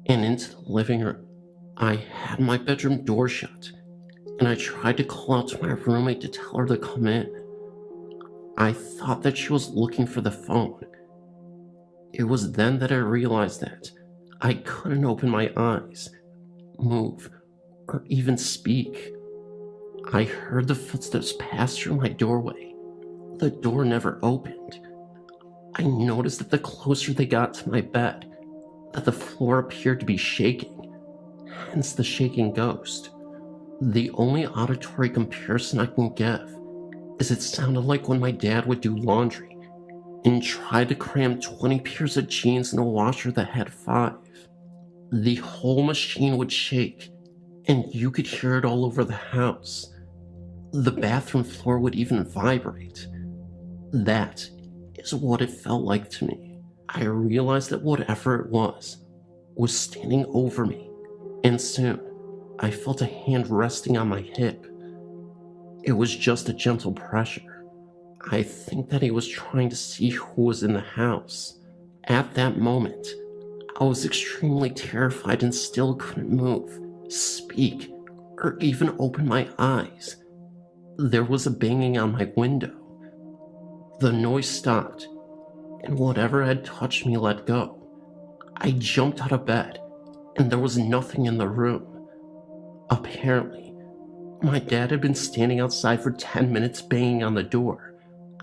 and into the living room. I had my bedroom door shut, and I tried to call out to my roommate to tell her to come in. I thought that she was looking for the phone. It was then that I realized that I couldn't open my eyes, move, or even speak. I heard the footsteps pass through my doorway. The door never opened. I noticed that the closer they got to my bed, that the floor appeared to be shaking, hence the shaking ghost. The only auditory comparison I can give is it sounded like when my dad would do laundry and tried to cram 20 pairs of jeans in a washer that had 5. The whole machine would shake, and you could hear it all over the house. The bathroom floor would even vibrate. That is what it felt like to me. I realized that whatever it was standing over me, and soon I felt a hand resting on my hip. It was just a gentle pressure. I think that he was trying to see who was in the house. At that moment, I was extremely terrified and still couldn't move, speak, or even open my eyes. There was a banging on my window. The noise stopped, and whatever had touched me let go. I jumped out of bed, and there was nothing in the room. Apparently, my dad had been standing outside for 10 minutes banging on the door.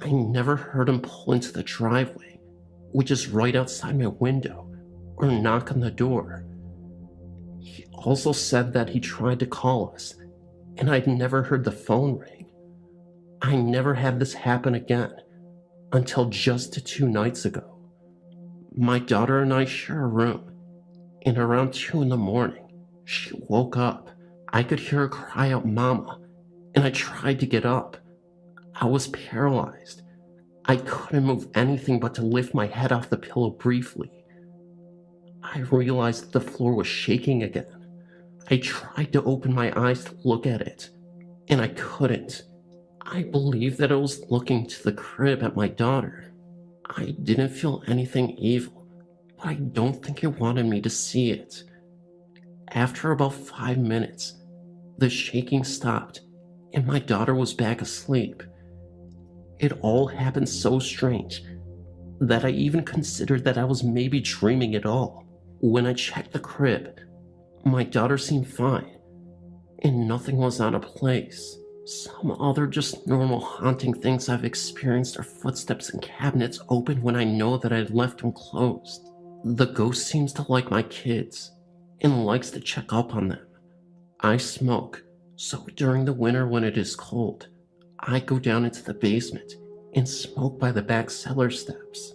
I never heard him pull into the driveway, which is right outside my window, or knock on the door. He also said that he tried to call us, and I'd never heard the phone ring. I never had this happen again, until just 2 nights ago. My daughter and I share a room, and around 2 in the morning, she woke up. I could hear her cry out, "Mama," and I tried to get up. I was paralyzed. I couldn't move anything but to lift my head off the pillow briefly. I realized that the floor was shaking again. I tried to open my eyes to look at it, and I couldn't. I believed that it was looking to the crib at my daughter. I didn't feel anything evil, but I don't think it wanted me to see it. After about 5 minutes, the shaking stopped, and my daughter was back asleep. It all happened so strange that I even considered that I was maybe dreaming it all. When I checked the crib, my daughter seemed fine, and nothing was out of place. Some other just normal haunting things I've experienced are footsteps in cabinets open when I know that I'd left them closed. The ghost seems to like my kids, and likes to check up on them. I smoke, so during the winter when it is cold, I go down into the basement and smoke by the back cellar steps.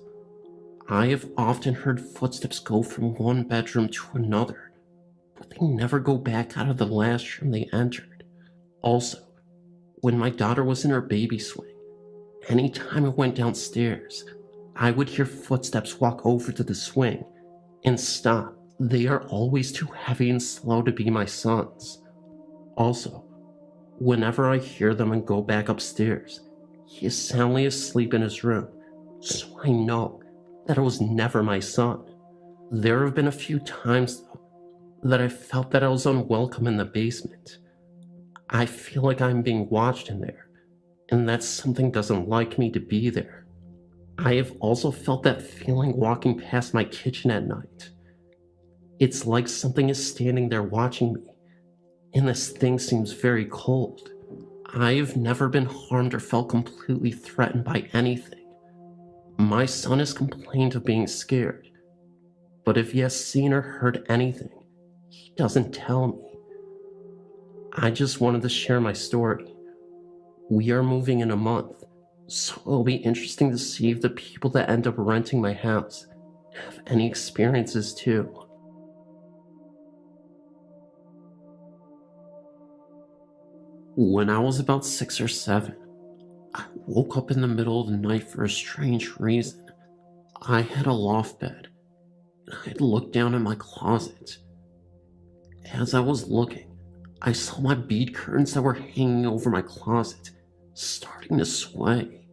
I have often heard footsteps go from one bedroom to another, but they never go back out of the last room they entered. Also, when my daughter was in her baby swing, anytime I went downstairs, I would hear footsteps walk over to the swing and stop. They are always too heavy and slow to be my son's. Also, whenever I hear them and go back upstairs, he is soundly asleep in his room, so I know that it was never my son. There have been a few times, though, that I felt that I was unwelcome in the basement. I feel like I'm being watched in there, and that something doesn't like me to be there. I have also felt that feeling walking past my kitchen at night. It's like something is standing there watching me, and this thing seems very cold. I have never been harmed or felt completely threatened by anything. My son has complained of being scared, But if he has seen or heard anything, he doesn't tell me. I just wanted to share my story. We are moving in a month, so it'll be interesting to see if the people that end up renting my house have any experiences too. When I was about 6 or 7, I woke up in the middle of the night for a strange reason. I had a loft bed, and I had looked down in my closet. As I was looking, I saw my bead curtains that were hanging over my closet starting to sway.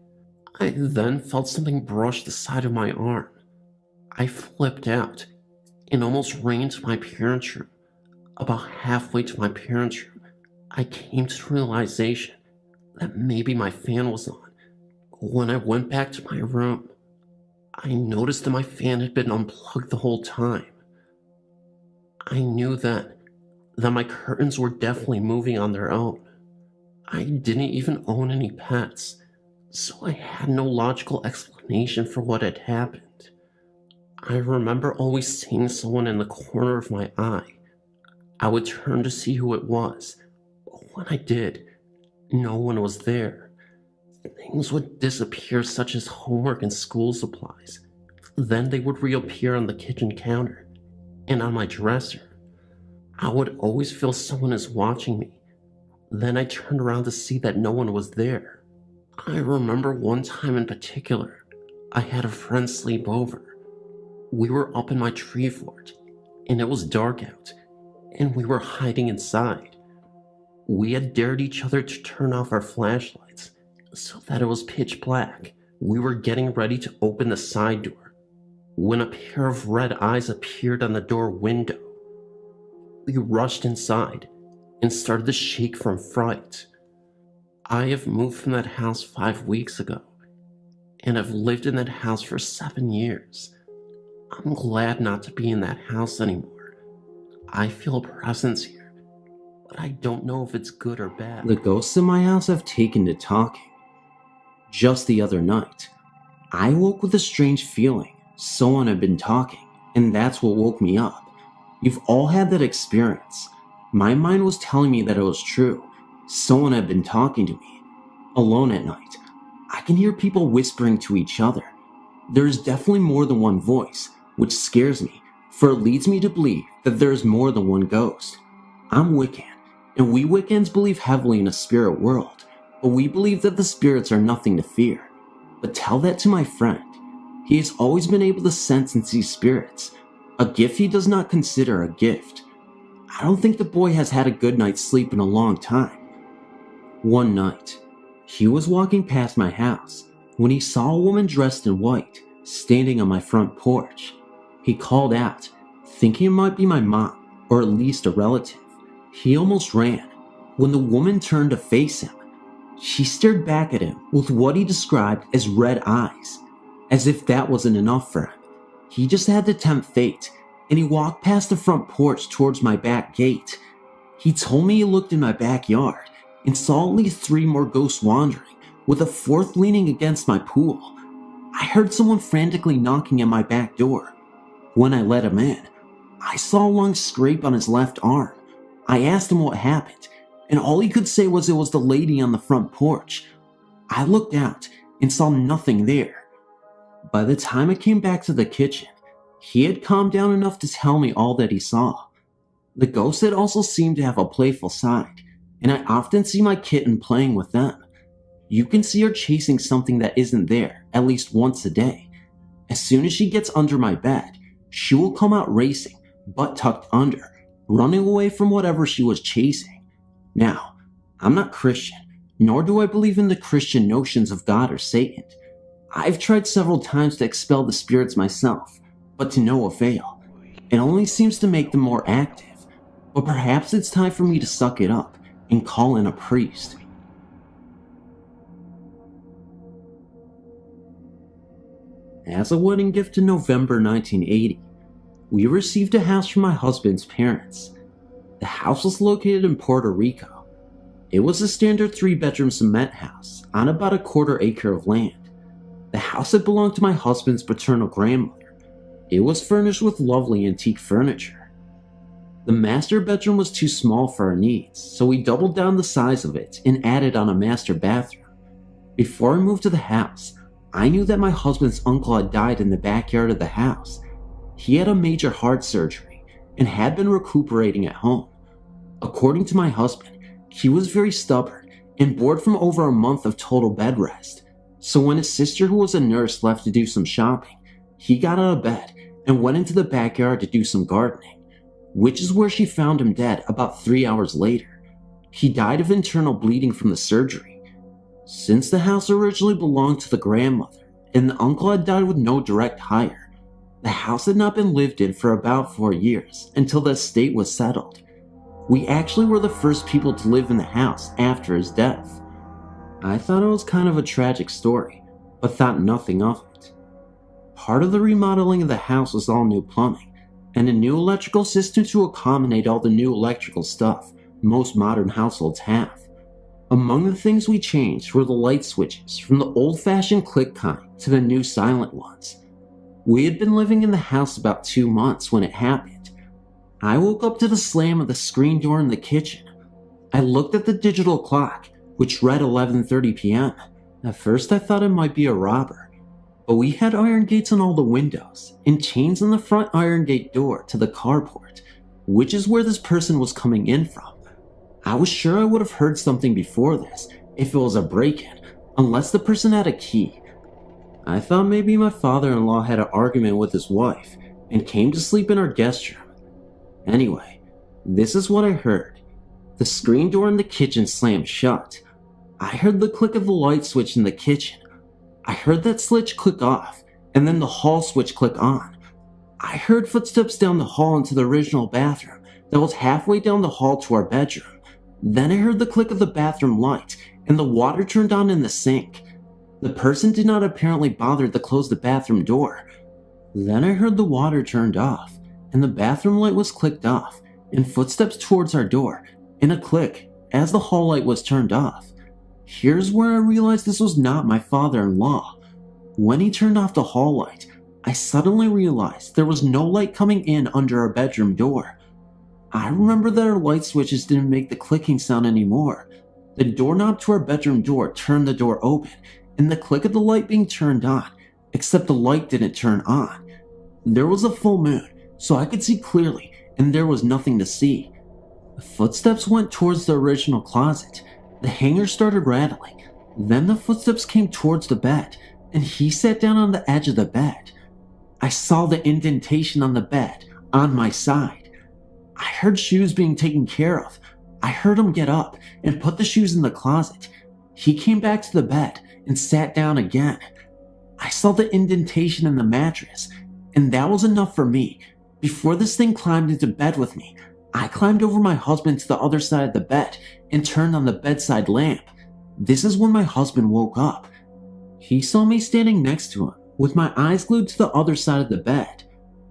I then felt something brush the side of my arm. I flipped out and almost ran into my parents' room. About halfway to my parents' room, I came to the realization that maybe my fan was on. When I went back to my room, I noticed that my fan had been unplugged the whole time. I knew that my curtains were definitely moving on their own. I didn't even own any pets, so I had no logical explanation for what had happened. I remember always seeing someone in the corner of my eye. I would turn to see who it was, but when I did, no one was there. Things would disappear, such as homework and school supplies. Then they would reappear on the kitchen counter and on my dresser. I would always feel someone is watching me. Then I turned around to see that no one was there. I remember one time in particular, I had a friend sleep over. We were up in my tree fort, and it was dark out, and we were hiding inside. We had dared each other to turn off our flashlights so that it was pitch black. We were getting ready to open the side door when a pair of red eyes appeared on the door window. We rushed inside and started to shake from fright. I have moved from that house 5 weeks ago, and I've lived in that house for 7 years. I'm glad not to be in that house anymore. I feel a presence here, but I don't know if it's good or bad. The ghosts in my house have taken to talking. Just the other night, I woke with a strange feeling. Someone had been talking, and that's what woke me up. You've all had that experience. My mind was telling me that it was true. Someone had been talking to me. Alone at night, I can hear people whispering to each other. There is definitely more than one voice, which scares me, for it leads me to believe that there is more than one ghost. I'm Wiccan, and we Wiccans believe heavily in a spirit world, but we believe that the spirits are nothing to fear. But tell that to my friend. He has always been able to sense and see spirits, a gift he does not consider a gift. I don't think the boy has had a good night's sleep in a long time. One night, he was walking past my house when he saw a woman dressed in white standing on my front porch. He called out, thinking it might be my mom, or at least a relative. He almost ran when the woman turned to face him. She stared back at him with what he described as red eyes. As if that wasn't enough for him, he just had to tempt fate, and he walked past the front porch towards my back gate. He told me he looked in my backyard and saw at least 3 more ghosts wandering, with a 4th leaning against my pool. I heard someone frantically knocking at my back door. When I let him in, I saw a long scrape on his left arm. I asked him what happened, and all he could say was it was the lady on the front porch. I looked out and saw nothing there. By the time I came back to the kitchen, he had calmed down enough to tell me all that he saw. The ghost had also seemed to have a playful side, and I often see my kitten playing with them. You can see her chasing something that isn't there at least once a day. As soon as she gets under my bed, she will come out racing, butt tucked under, running away from whatever she was chasing. Now, I'm not Christian, nor do I believe in the Christian notions of God or Satan. I've tried several times to expel the spirits myself, but to no avail. It only seems to make them more active, but perhaps it's time for me to suck it up and call in a priest. As a wedding gift in November 1980, we received a house from my husband's parents. The house was located in Puerto Rico. It was a standard 3-bedroom cement house on about a 1/4 acre of land. The house had belonged to my husband's paternal grandmother. It was furnished with lovely antique furniture. The master bedroom was too small for our needs, so we doubled down the size of it and added on a master bathroom. Before I moved to the house, I knew that my husband's uncle had died in the backyard of the house. He had a major heart surgery and had been recuperating at home. According to my husband, he was very stubborn and bored from over a month of total bed rest. So when his sister, who was a nurse, left to do some shopping, he got out of bed and went into the backyard to do some gardening, which is where she found him dead about 3 hours later. He died of internal bleeding from the surgery. Since the house originally belonged to the grandmother and the uncle had died with no direct hire, the house had not been lived in for about 4 years until the estate was settled. We actually were the first people to live in the house after his death. I thought it was kind of a tragic story, but thought nothing of it. Part of the remodeling of the house was all new plumbing and a new electrical system to accommodate all the new electrical stuff most modern households have. Among the things we changed were the light switches from the old-fashioned click kind to the new silent ones. We had been living in the house about 2 months when it happened. I woke up to the slam of the screen door in the kitchen. I looked at the digital clock, which read 11:30 p.m. At first I thought it might be a robber, but we had iron gates on all the windows and chains on the front iron gate door to the carport, which is where this person was coming in from. I was sure I would have heard something before this if it was a break-in, unless the person had a key. I thought maybe my father-in-law had an argument with his wife and came to sleep in our guest room. Anyway, this is what I heard. The screen door in the kitchen slammed shut. I heard the click of the light switch in the kitchen. I heard that switch click off, and then the hall switch click on. I heard footsteps down the hall into the original bathroom that was halfway down the hall to our bedroom. Then I heard the click of the bathroom light, and the water turned on in the sink. The person did not apparently bother to close the bathroom door. Then I heard the water turned off, and the bathroom light was clicked off, and footsteps towards our door, and a click as the hall light was turned off. Here's where I realized this was not my father-in-law. When he turned off the hall light, I suddenly realized there was no light coming in under our bedroom door. I remember that our light switches didn't make the clicking sound anymore. The doorknob to our bedroom door turned the door open, and the click of the light being turned on, except the light didn't turn on. There was a full moon, so I could see clearly, and there was nothing to see. The footsteps went towards the original closet. The hanger started rattling. Then the footsteps came towards the bed, and he sat down on the edge of the bed. I saw the indentation on the bed, on my side. I heard shoes being taken care of. I heard him get up and put the shoes in the closet. He came back to the bed and sat down again. I saw the indentation in the mattress, and that was enough for me. Before this thing climbed into bed with me, I climbed over my husband to the other side of the bed and turned on the bedside lamp. This is when my husband woke up. He saw me standing next to him, with my eyes glued to the other side of the bed,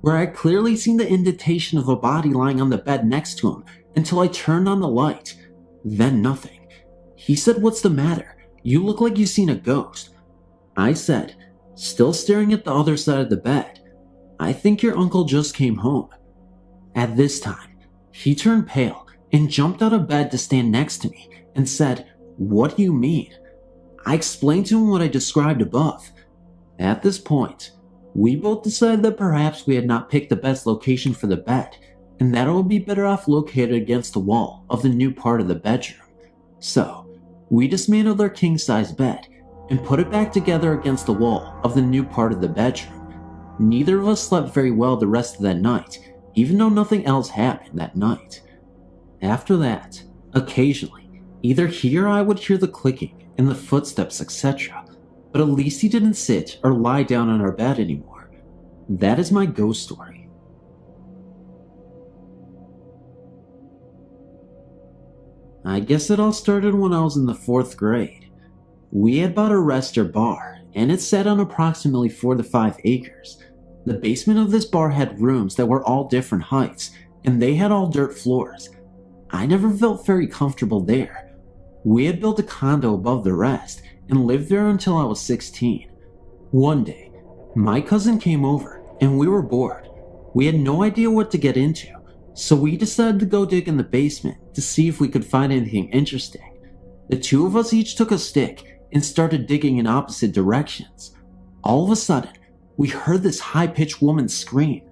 where I clearly seen the indentation of a body lying on the bed next to him until I turned on the light. Then nothing. He said, "What's the matter? You look like you've seen a ghost." I said, still staring at the other side of the bed, "I think your uncle just came home." At this time, he turned pale and jumped out of bed to stand next to me and said, "What do you mean?" I explained to him what I described above. At this point, we both decided that perhaps we had not picked the best location for the bed, and that it would be better off located against the wall of the new part of the bedroom. So, we dismantled our king-size bed and put it back together against the wall of the new part of the bedroom. Neither of us slept very well the rest of that night, even though nothing else happened that night. After that, occasionally, either he or I would hear the clicking and the footsteps, etc., but at least he didn't sit or lie down on our bed anymore. That is my ghost story. I guess it all started when I was in the 4th grade. We had bought a restaurant bar, and it sat on approximately 4 to 5 acres. The basement of this bar had rooms that were all different heights, and they had all dirt floors. I never felt very comfortable there. We had built a condo above the rest, and lived there until I was 16. One day, my cousin came over and we were bored. We had no idea what to get into, so we decided to go dig in the basement to see if we could find anything interesting. The two of us each took a stick and started digging in opposite directions. All of a sudden, we heard this high-pitched woman scream.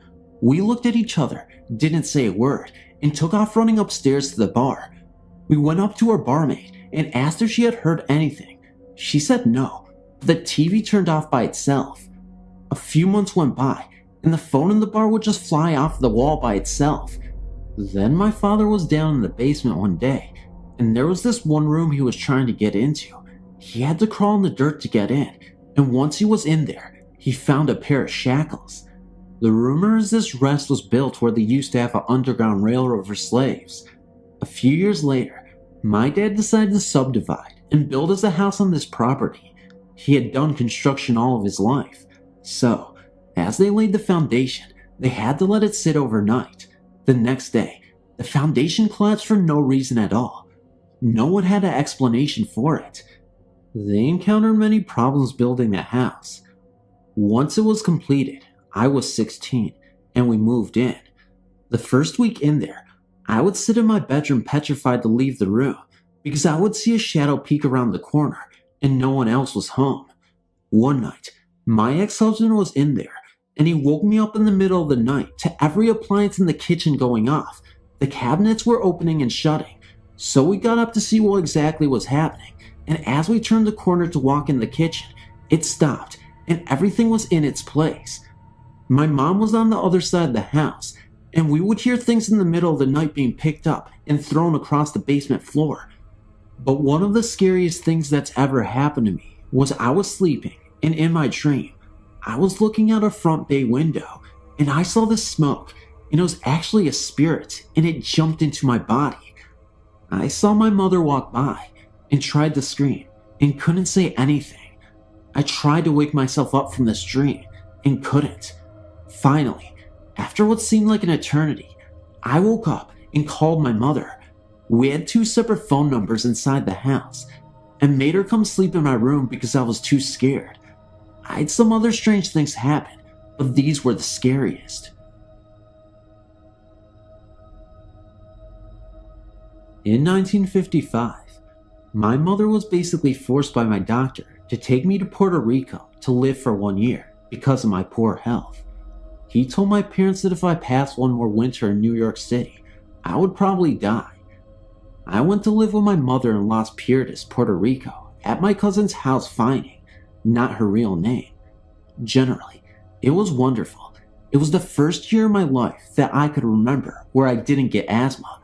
We looked at each other, didn't say a word, and took off running upstairs to the bar. We went up to our barmaid and asked if she had heard anything. She said no, but the TV turned off by itself. A few months went by, and the phone in the bar would just fly off the wall by itself. Then my father was down in the basement one day, and there was this one room he was trying to get into. He had to crawl in the dirt to get in, and once he was in there, he found a pair of shackles. The rumor is this rest was built where they used to have an underground railroad for slaves. A few years later, my dad decided to subdivide and build us a house on this property. He had done construction all of his life, so as they laid the foundation, they had to let it sit overnight. The next day, the foundation collapsed for no reason at all. No one had an explanation for it. They encountered many problems building the house. Once it was completed, I was 16, and we moved in. The first week in there, I would sit in my bedroom petrified to leave the room because I would see a shadow peek around the corner and no one else was home. One night, my ex-husband was in there and he woke me up in the middle of the night to every appliance in the kitchen going off. The cabinets were opening and shutting, so we got up to see what exactly was happening, and as we turned the corner to walk in the kitchen, it stopped and everything was in its place. My mom was on the other side of the house, and we would hear things in the middle of the night being picked up and thrown across the basement floor. But one of the scariest things that's ever happened to me was I was sleeping, and in my dream, I was looking out a front bay window, and I saw this smoke, and it was actually a spirit, and it jumped into my body. I saw my mother walk by, and tried to scream, and couldn't say anything. I tried to wake myself up from this dream, and couldn't. Finally, after what seemed like an eternity, I woke up and called my mother. We had 2 separate phone numbers inside the house, and made her come sleep in my room because I was too scared. I had some other strange things happen, but these were the scariest. In 1955, my mother was basically forced by my doctor to take me to Puerto Rico to live for 1 year because of my poor health. He told my parents that if I passed one more winter in New York City, I would probably die. I went to live with my mother in Las Piedras, Puerto Rico, at my cousin's house Fining, not her real name. Generally, it was wonderful. It was the first year of my life that I could remember where I didn't get asthma.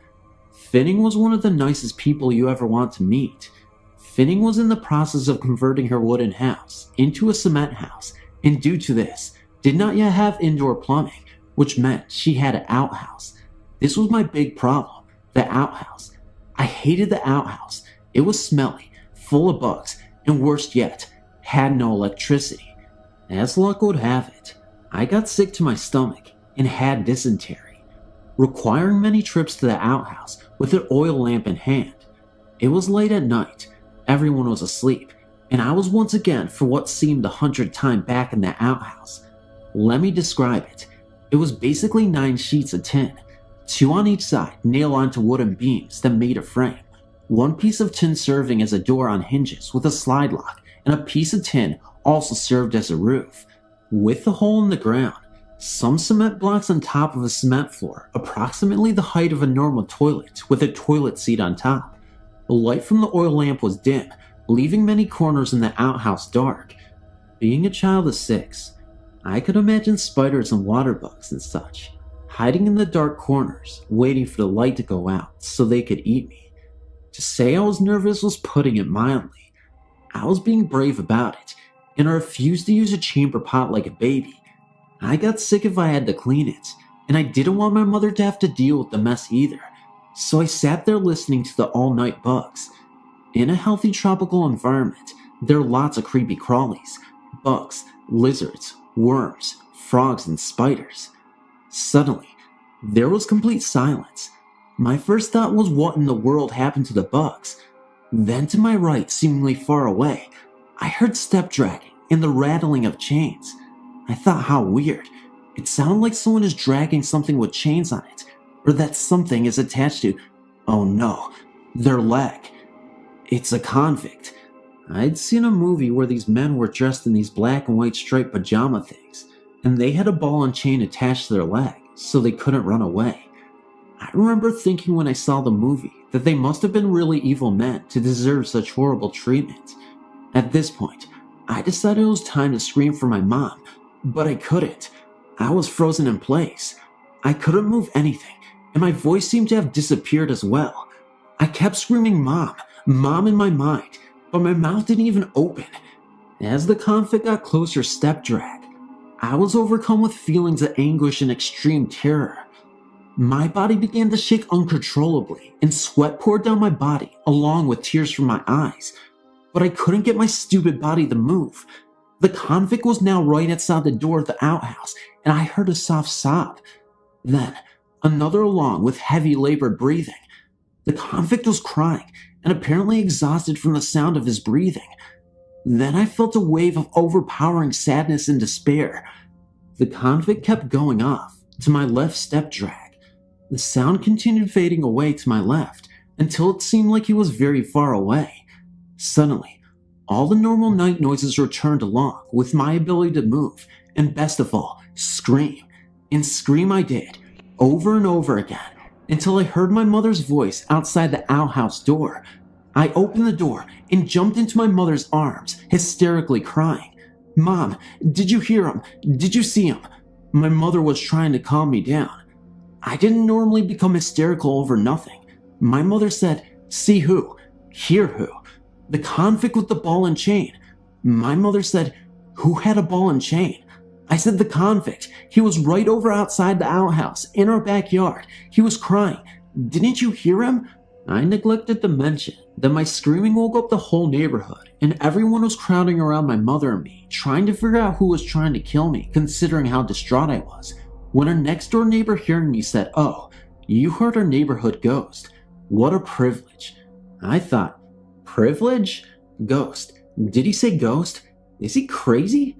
Finning was one of the nicest people you ever want to meet. Finning was in the process of converting her wooden house into a cement house, and due to this, did not yet have indoor plumbing, which meant she had an outhouse. This was my big problem, the outhouse. I hated the outhouse. It was smelly, full of bugs, and worst yet, had no electricity. As luck would have it, I got sick to my stomach and had dysentery, requiring many trips to the outhouse with an oil lamp in hand. It was late at night, everyone was asleep, and I was once again for what seemed 100 times back in the outhouse. Let me describe it. It was basically 9 sheets of tin, 2 on each side nailed onto wooden beams that made a frame, 1 piece of tin serving as a door on hinges with a slide lock, and a piece of tin also served as a roof. With the hole in the ground, some cement blocks on top of a cement floor, approximately the height of a normal toilet with a toilet seat on top. The light from the oil lamp was dim, leaving many corners in the outhouse dark. Being a child of 6, I could imagine spiders and water bugs and such, hiding in the dark corners, waiting for the light to go out so they could eat me. To say I was nervous was putting it mildly. I was being brave about it, and I refused to use a chamber pot like a baby. I got sick if I had to clean it, and I didn't want my mother to have to deal with the mess either, so I sat there listening to the all-night bugs. In a healthy tropical environment, there are lots of creepy crawlies, bugs, lizards, worms, frogs, and spiders. Suddenly, there was complete silence. My first thought was what in the world happened to the bugs. Then to my right, seemingly far away, I heard step dragging and the rattling of chains. I thought how weird. It sounded like someone is dragging something with chains on it, or that something is attached to, oh no, their leg. It's a convict. I'd seen a movie where these men were dressed in these black and white striped pajama things, and they had a ball and chain attached to their leg, so they couldn't run away. I remember thinking when I saw the movie that they must have been really evil men to deserve such horrible treatment. At this point, I decided it was time to scream for my mom, but I couldn't. I was frozen in place. I couldn't move anything, and my voice seemed to have disappeared as well. I kept screaming Mom, Mom in my mind, but my mouth didn't even open. As the convict got closer step drag, I was overcome with feelings of anguish and extreme terror. My body began to shake uncontrollably, and sweat poured down my body along with tears from my eyes. But I couldn't get my stupid body to move. The convict was now right outside the door of the outhouse, and I heard a soft sob. Then, another along with heavy labored breathing. The convict was crying, and apparently exhausted from the sound of his breathing. Then I felt a wave of overpowering sadness and despair. The convict kept going off, to my left step drag. The sound continued fading away to my left, until it seemed like he was very far away. Suddenly, all the normal night noises returned along with my ability to move, and best of all, scream. And scream I did, over and over again, until I heard my mother's voice outside the outhouse door. I opened the door and jumped into my mother's arms, hysterically crying. Mom, did you hear him? Did you see him? My mother was trying to calm me down. I didn't normally become hysterical over nothing. My mother said, see who? Hear who? The convict with the ball and chain. My mother said, who had a ball and chain? I said the convict. He was right over outside the outhouse, in our backyard. He was crying. Didn't you hear him? I neglected to mention that my screaming woke up the whole neighborhood, and everyone was crowding around my mother and me, trying to figure out who was trying to kill me, considering how distraught I was. When our next door neighbor hearing me said, oh, you heard our neighborhood ghost. What a privilege. I thought, privilege? Ghost. Did he say ghost? Is he crazy?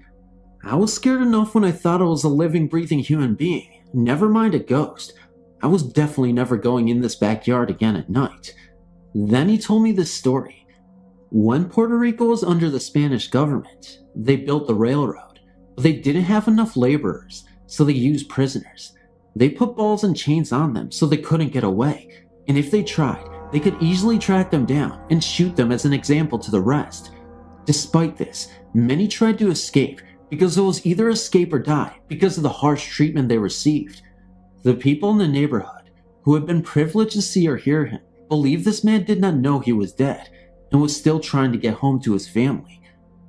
I was scared enough when I thought I was a living, breathing human being. Never mind a ghost. I was definitely never going in this backyard again at night. Then he told me this story. When Puerto Rico was under the Spanish government, they built the railroad, but they didn't have enough laborers, so they used prisoners. They put balls and chains on them so they couldn't get away, and if they tried, they could easily track them down and shoot them as an example to the rest. Despite this, many tried to escape because it was either escape or die because of the harsh treatment they received. The people in the neighborhood, who had been privileged to see or hear him, believed this man did not know he was dead and was still trying to get home to his family.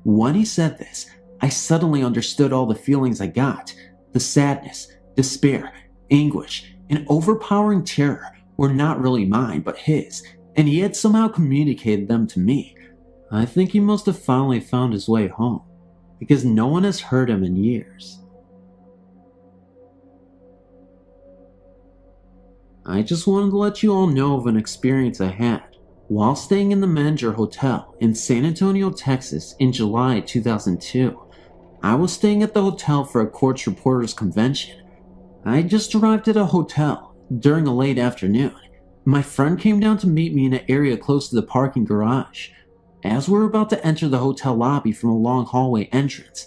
When he said this, I suddenly understood all the feelings I got. The sadness, despair, anguish, and overpowering terror were not really mine but his, and he had somehow communicated them to me. I think he must have finally found his way home, because no one has heard him in years. I just wanted to let you all know of an experience I had while staying in the Manager Hotel in San Antonio, Texas in July 2002. I was staying at the hotel for a Courts Reporters Convention. I had just arrived at a hotel during a late afternoon. My friend came down to meet me in an area close to the parking garage. As we were about to enter the hotel lobby from a long hallway entrance,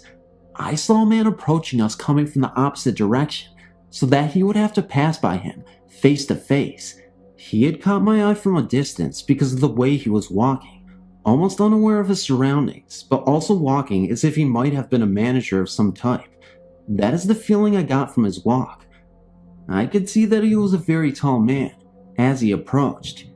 I saw a man approaching us coming from the opposite direction, so that he would have to pass by him face to face. He had caught my eye from a distance because of the way he was walking. Almost unaware of his surroundings, but also walking as if he might have been a manager of some type. That is the feeling I got from his walk. I could see that he was a very tall man as he approached.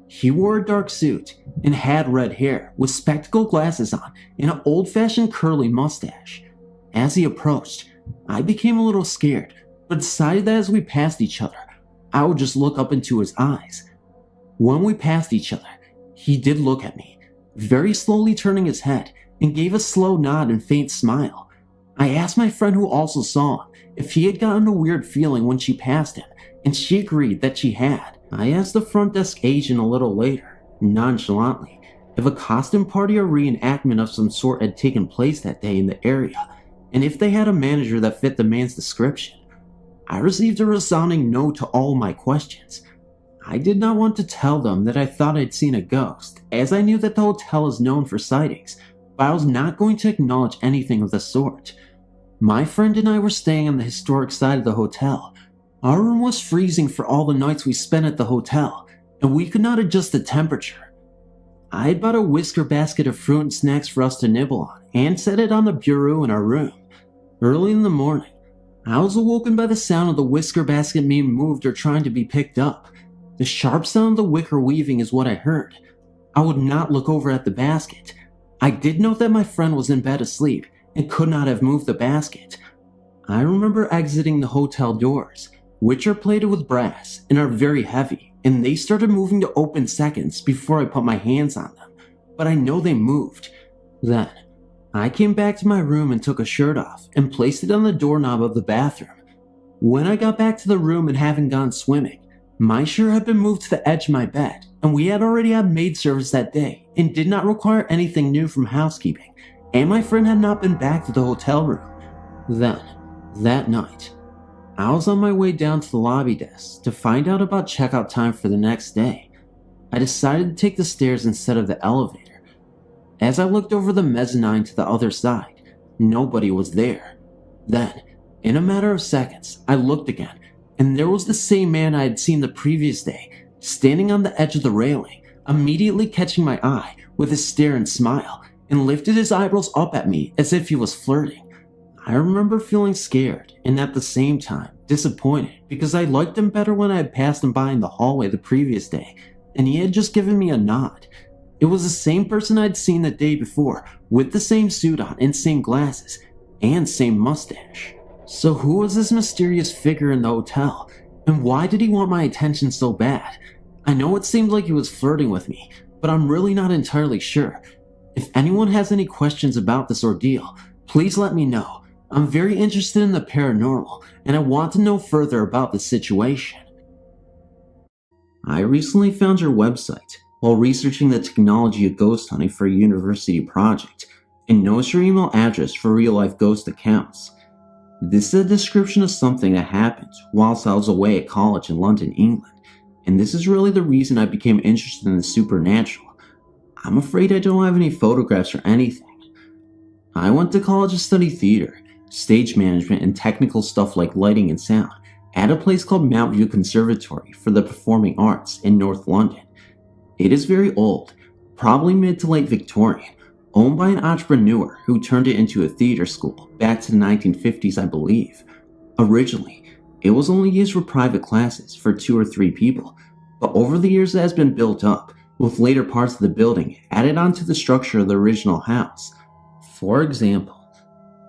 He wore a dark suit and had red hair with spectacle glasses on and an old-fashioned curly mustache. As he approached, I became a little scared, but decided that as we passed each other, I would just look up into his eyes. When we passed each other, he did look at me, very slowly turning his head, and gave a slow nod and faint smile. I asked my friend who also saw him if he had gotten a weird feeling when she passed him, and she agreed that she had. I asked the front desk agent a little later, nonchalantly, if a costume party or reenactment of some sort had taken place that day in the area, and if they had a manager that fit the man's description. I received a resounding no to all my questions. I did not want to tell them that I thought I'd seen a ghost, as I knew that the hotel is known for sightings, but I was not going to acknowledge anything of the sort. My friend and I were staying on the historic side of the hotel. Our room was freezing for all the nights we spent at the hotel, and we could not adjust the temperature. I had bought a whisker basket of fruit and snacks for us to nibble on, and set it on the bureau in our room. Early in the morning, I was awoken by the sound of the whisker basket being moved or trying to be picked up. The sharp sound of the wicker weaving is what I heard. I would not look over at the basket. I did note that my friend was in bed asleep and could not have moved the basket. I remember exiting the hotel doors, which are plated with brass and are very heavy, and they started moving to open seconds before I put my hands on them, but I know they moved. Then, I came back to my room and took a shirt off and placed it on the doorknob of the bathroom. When I got back to the room and having gone swimming, my shirt had been moved to the edge of my bed, and we had already had maid service that day and did not require anything new from housekeeping, and my friend had not been back to the hotel room. Then, that night, I was on my way down to the lobby desk to find out about checkout time for the next day. I decided to take the stairs instead of the elevator. As I looked over the mezzanine to the other side, nobody was there. Then, in a matter of seconds, I looked again, and there was the same man I had seen the previous day, standing on the edge of the railing, immediately catching my eye with a stare and smile, and lifted his eyebrows up at me as if he was flirting. I remember feeling scared and at the same time disappointed because I liked him better when I had passed him by in the hallway the previous day, and he had just given me a nod. It was the same person I'd seen the day before, with the same suit on and same glasses, and same mustache. So who was this mysterious figure in the hotel, and why did he want my attention so bad? I know it seemed like he was flirting with me, but I'm really not entirely sure. If anyone has any questions about this ordeal, please let me know. I'm very interested in the paranormal, and I want to know further about the situation. I recently found your website while researching the technology of ghost hunting for a university project, and noticed your email address for real-life ghost accounts. This is a description of something that happened whilst I was away at college in London, England, and this is really the reason I became interested in the supernatural. I'm afraid I don't have any photographs or anything. I went to college to study theater, stage management, and technical stuff like lighting and sound at a place called Mount View Conservatory for the Performing Arts in North London. It is very old, probably mid to late Victorian, owned by an entrepreneur who turned it into a theater school back to the 1950s, I believe. Originally, it was only used for private classes for 2 or 3 people, but over the years it has been built up, with later parts of the building added onto the structure of the original house. For example,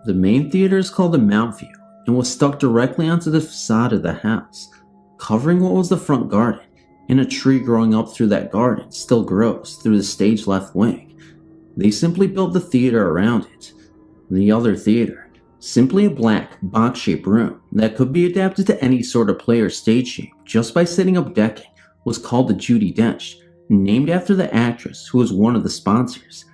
the main theater is called the Mount View and was stuck directly onto the facade of the house, covering what was the front garden, and a tree growing up through that garden still grows through the stage left wing. They simply built the theater around it. The other theater, simply a black, box-shaped room that could be adapted to any sort of play or stage shape just by setting up decking, was called the Judi Dench, named after the actress who was one of the sponsors.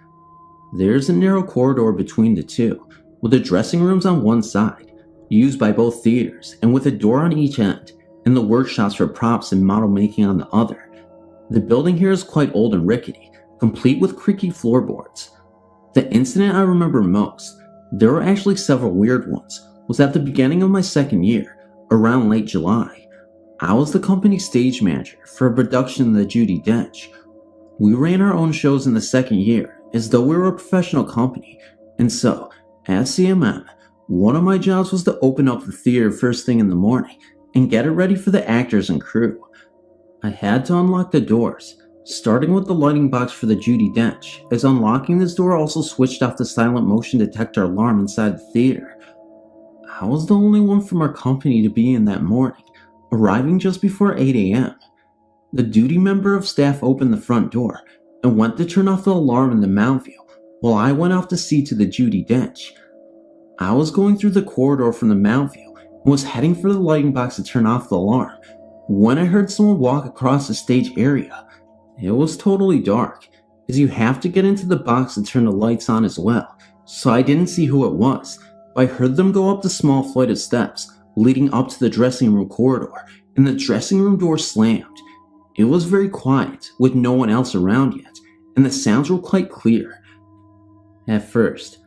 There's a narrow corridor between the two, with the dressing rooms on one side, used by both theaters, and with a door on each end, and the workshops for props and model making on the other. The building here is quite old and rickety, complete with creaky floorboards. The incident I remember most, there were actually several weird ones, was at the beginning of my second year, around late July. I was the company stage manager for a production of the Judi Dench. We ran our own shows in the second year, as though we were a professional company, and so, as CMM, one of my jobs was to open up the theater first thing in the morning and get it ready for the actors and crew. I had to unlock the doors, starting with the lighting box for the Judi Dench, as unlocking this door also switched off the silent motion detector alarm inside the theater. I was the only one from our company to be in that morning, arriving just before 8 a.m. The duty member of staff opened the front door and went to turn off the alarm in the Mount View, while I went off to see to the Judi Dench. I was going through the corridor from the Mount View and was heading for the lighting box to turn off the alarm when I heard someone walk across the stage area. It was totally dark, as you have to get into the box to turn the lights on as well, so I didn't see who it was, but I heard them go up the small flight of steps leading up to the dressing room corridor, and the dressing room door slammed. It was very quiet, with no one else around yet, and the sounds were quite clear. At first,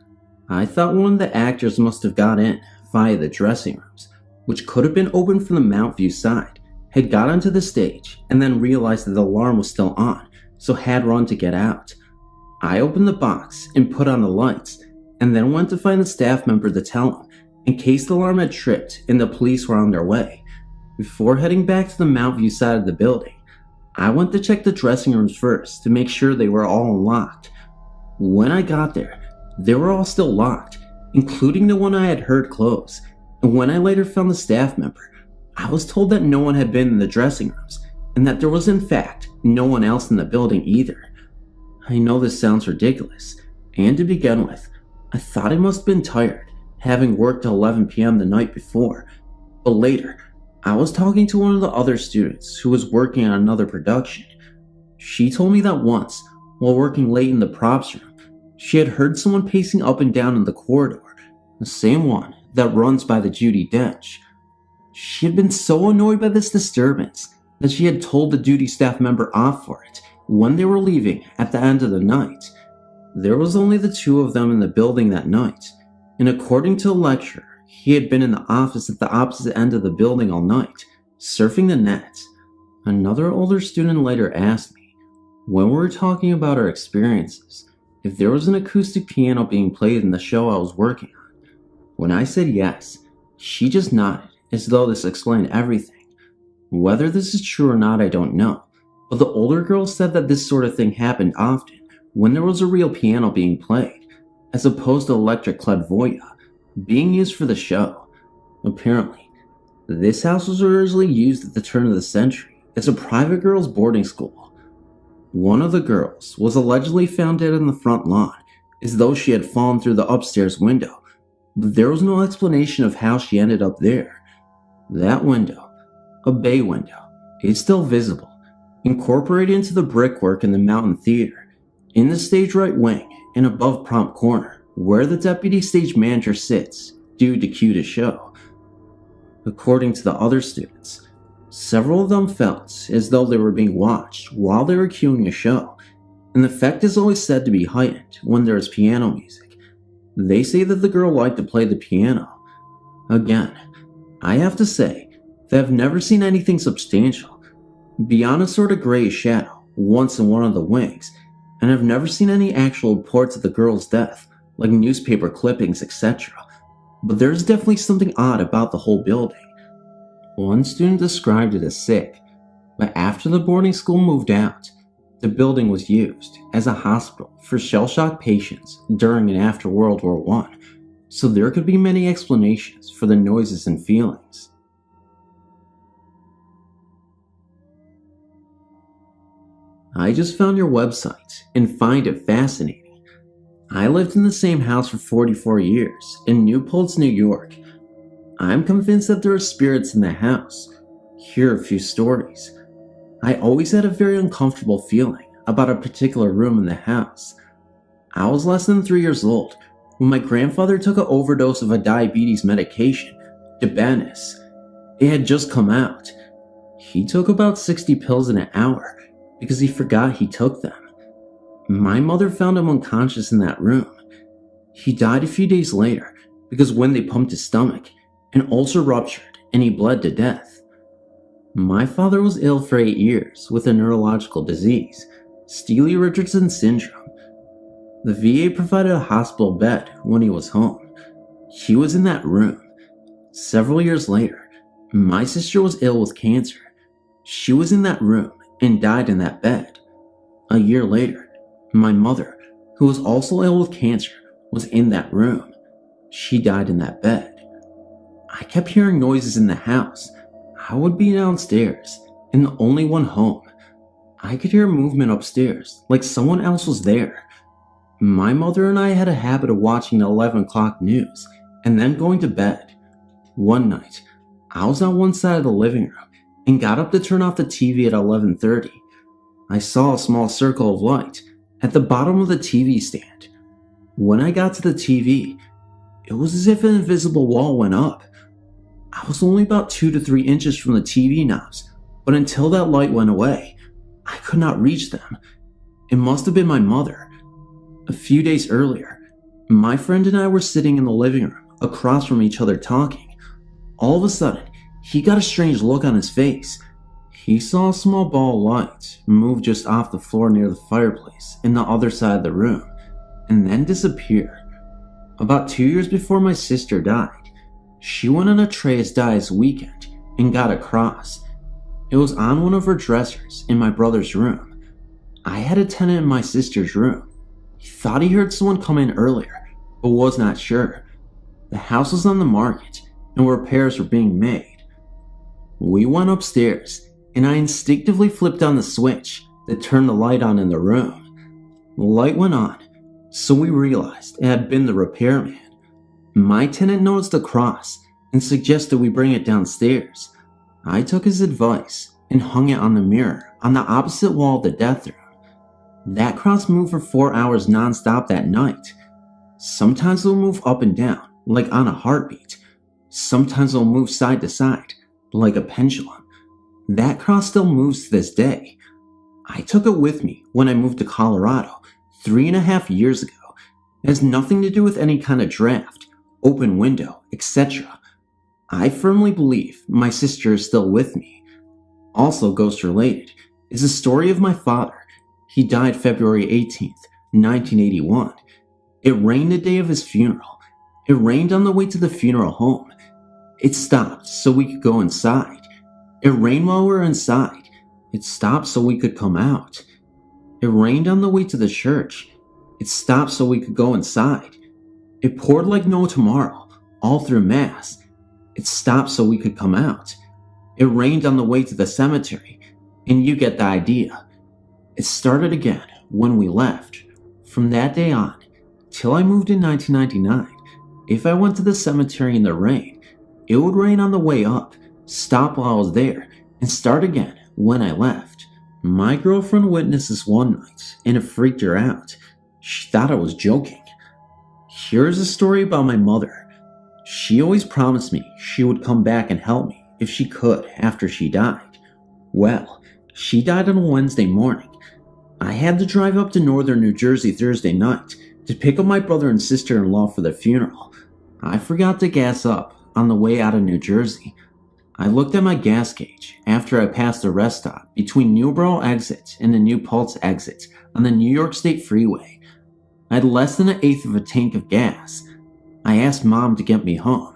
I thought one of the actors must have got in via the dressing rooms, which could have been open from the Mount View side, had got onto the stage, and then realized that the alarm was still on, so had run to get out. I opened the box and put on the lights, and then went to find the staff member to tell him, in case the alarm had tripped and the police were on their way. Before heading back to the Mount View side of the building, I went to check the dressing rooms first to make sure they were all unlocked. When I got there, they were all still locked, including the one I had heard close, and when I later found the staff member, I was told that no one had been in the dressing rooms, and that there was in fact no one else in the building either. I know this sounds ridiculous, and to begin with, I thought I must have been tired, having worked till 11 p.m. the night before, but later, I was talking to one of the other students who was working on another production. She told me that once, while working late in the props room, she had heard someone pacing up and down in the corridor, the same one that runs by the Judi Dench. She had been so annoyed by this disturbance that she had told the duty staff member off for it when they were leaving at the end of the night. There was only the two of them in the building that night, and according to the lecturer, he had been in the office at the opposite end of the building all night, surfing the net. Another older student later asked me, when we were talking about our experiences, if there was an acoustic piano being played in the show I was working on. When I said yes, she just nodded as though this explained everything. Whether this is true or not, I don't know, but the older girl said that this sort of thing happened often when there was a real piano being played, as opposed to electric clairvoyance being used for the show. Apparently, this house was originally used at the turn of the century as a private girls' boarding school. One of the girls was allegedly found dead on the front lawn, as though she had fallen through the upstairs window, but there was no explanation of how she ended up there. That window, a bay window, is still visible, incorporated into the brickwork in the Mountain Theater, in the stage right wing and above prompt corner, where the deputy stage manager sits, due to cue the show. According to the other students, several of them felt as though they were being watched while they were cueing a show, and the effect is always said to be heightened when there is piano music. They say that the girl liked to play the piano. Again, I have to say that I've never seen anything substantial, beyond a sort of grayish shadow once in one of the wings, and I've never seen any actual reports of the girl's death, like newspaper clippings, etc. But there's definitely something odd about the whole building. One student described it as sick, but after the boarding school moved out, the building was used as a hospital for shell-shock patients during and after World War I, so there could be many explanations for the noises and feelings. I just found your website and find it fascinating. I lived in the same house for 44 years in Newport, New York. I'm convinced that there are spirits in the house. Here are a few stories. I always had a very uncomfortable feeling about a particular room in the house. I was less than 3 years old when my grandfather took an overdose of a diabetes medication, Dibanus. It had just come out. He took about 60 pills in an hour because he forgot he took them. My mother found him unconscious in that room. He died a few days later because when they pumped his stomach, an ulcer ruptured and he bled to death. My father was ill for 8 years with a neurological disease, Steele-Richardson syndrome. The VA provided a hospital bed when he was home. He was in that room. Several years later, my sister was ill with cancer. She was in that room and died in that bed. A year later, my mother, who was also ill with cancer, was in that room. She died in that bed. I kept hearing noises in the house. I would be downstairs, and the only one home. I could hear movement upstairs, like someone else was there. My mother and I had a habit of watching the 11 o'clock news, and then going to bed. One night, I was on one side of the living room, and got up to turn off the TV at 11:30. I saw a small circle of light at the bottom of the TV stand. When I got to the TV, it was as if an invisible wall went up. I was only about 2 to 3 inches from the TV knobs, but until that light went away, I could not reach them. It must have been my mother. A few days earlier, my friend and I were sitting in the living room across from each other talking. All of a sudden, he got a strange look on his face. He saw a small ball of light move just off the floor near the fireplace in the other side of the room, and then disappear. About 2 years before my sister died, she went on a Trey's Dies weekend and got a cross. It was on one of her dressers in my brother's room. I had a tenant in my sister's room. He thought he heard someone come in earlier, but was not sure. The house was on the market and repairs were being made. We went upstairs and I instinctively flipped on the switch that turned the light on in the room. The light went on, so we realized it had been the repairman. My tenant noticed the cross and suggested we bring it downstairs. I took his advice and hung it on the mirror on the opposite wall of the death room. That cross moved for 4 hours non-stop that night. Sometimes it'll move up and down, like on a heartbeat. Sometimes it'll move side to side, like a pendulum. That cross still moves to this day. I took it with me when I moved to Colorado 3.5 years ago. It has nothing to do with any kind of draft, open window, etc. I firmly believe my sister is still with me. Also ghost related is the story of my father. He died February 18th, 1981. It rained the day of his funeral. It rained on the way to the funeral home. It stopped so we could go inside. It rained while we were inside. It stopped so we could come out. It rained on the way to the church. It stopped so we could go inside. It poured like no tomorrow, all through Mass. It stopped so we could come out. It rained on the way to the cemetery, and you get the idea. It started again when we left. From that day on, till I moved in 1999, if I went to the cemetery in the rain, it would rain on the way up, stop while I was there, and start again when I left. My girlfriend witnessed this one night, and it freaked her out. She thought I was joking. Here's a story about my mother. She always promised me she would come back and help me if she could after she died. Well, she died on a Wednesday morning. I had to drive up to northern New Jersey Thursday night to pick up my brother and sister-in-law for the funeral. I forgot to gas up on the way out of New Jersey. I looked at my gas gauge after I passed the rest stop between Newborough exit and the New Paltz exit on the New York State Freeway. I had less than 1/8 of a tank of gas. I asked Mom to get me home.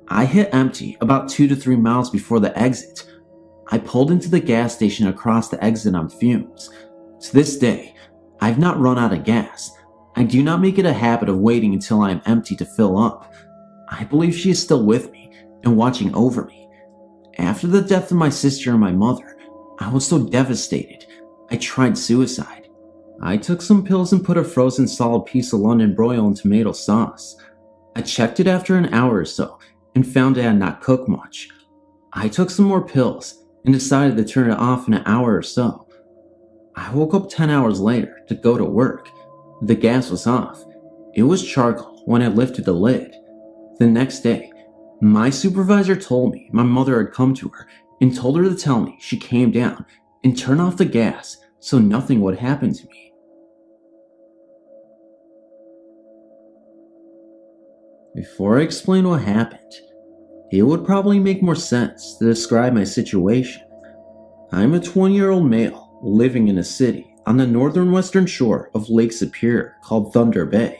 I hit empty about 2 to 3 miles before the exit. I pulled into the gas station across the exit on fumes. To this day, I've not run out of gas. I do not make it a habit of waiting until I am empty to fill up. I believe she is still with me and watching over me. After the death of my sister and my mother, I was so devastated, I tried suicide. I took some pills and put a frozen solid piece of London broil in tomato sauce. I checked it after an hour or so and found it had not cooked much. I took some more pills and decided to turn it off in an hour or so. I woke up 10 hours later to go to work. The gas was off. It was charcoal when I lifted the lid. The next day, my supervisor told me my mother had come to her and told her to tell me she came down and turn off the gas so nothing would happen to me. Before I explain what happened, it would probably make more sense to describe my situation. I'm a 20-year-old male living in a city on the northern western shore of Lake Superior called Thunder Bay.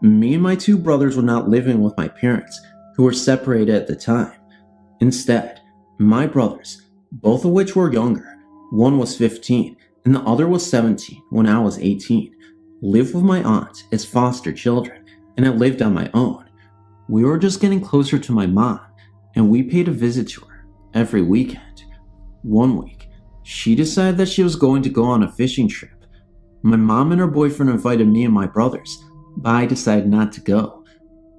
Me and my 2 brothers were not living with my parents, who were separated at the time. Instead, my brothers, both of which were younger, one was 15 and the other was 17 when I was 18, lived with my aunt as foster children, and I lived on my own. We were just getting closer to my mom, and we paid a visit to her every weekend. One week, she decided that she was going to go on a fishing trip. My mom and her boyfriend invited me and my brothers, but I decided not to go.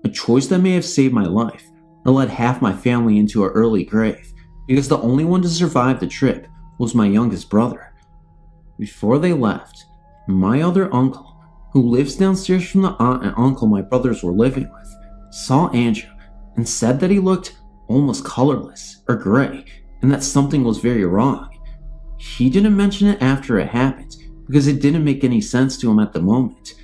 A choice that may have saved my life, or led half my family into an early grave, because the only one to survive the trip was my youngest brother. Before they left, my other uncle, who lives downstairs from the aunt and uncle my brothers were living with, saw Andrew and said that he looked almost colorless or gray, and that something was very wrong. He didn't mention it after it happened because it didn't make any sense to him at the moment.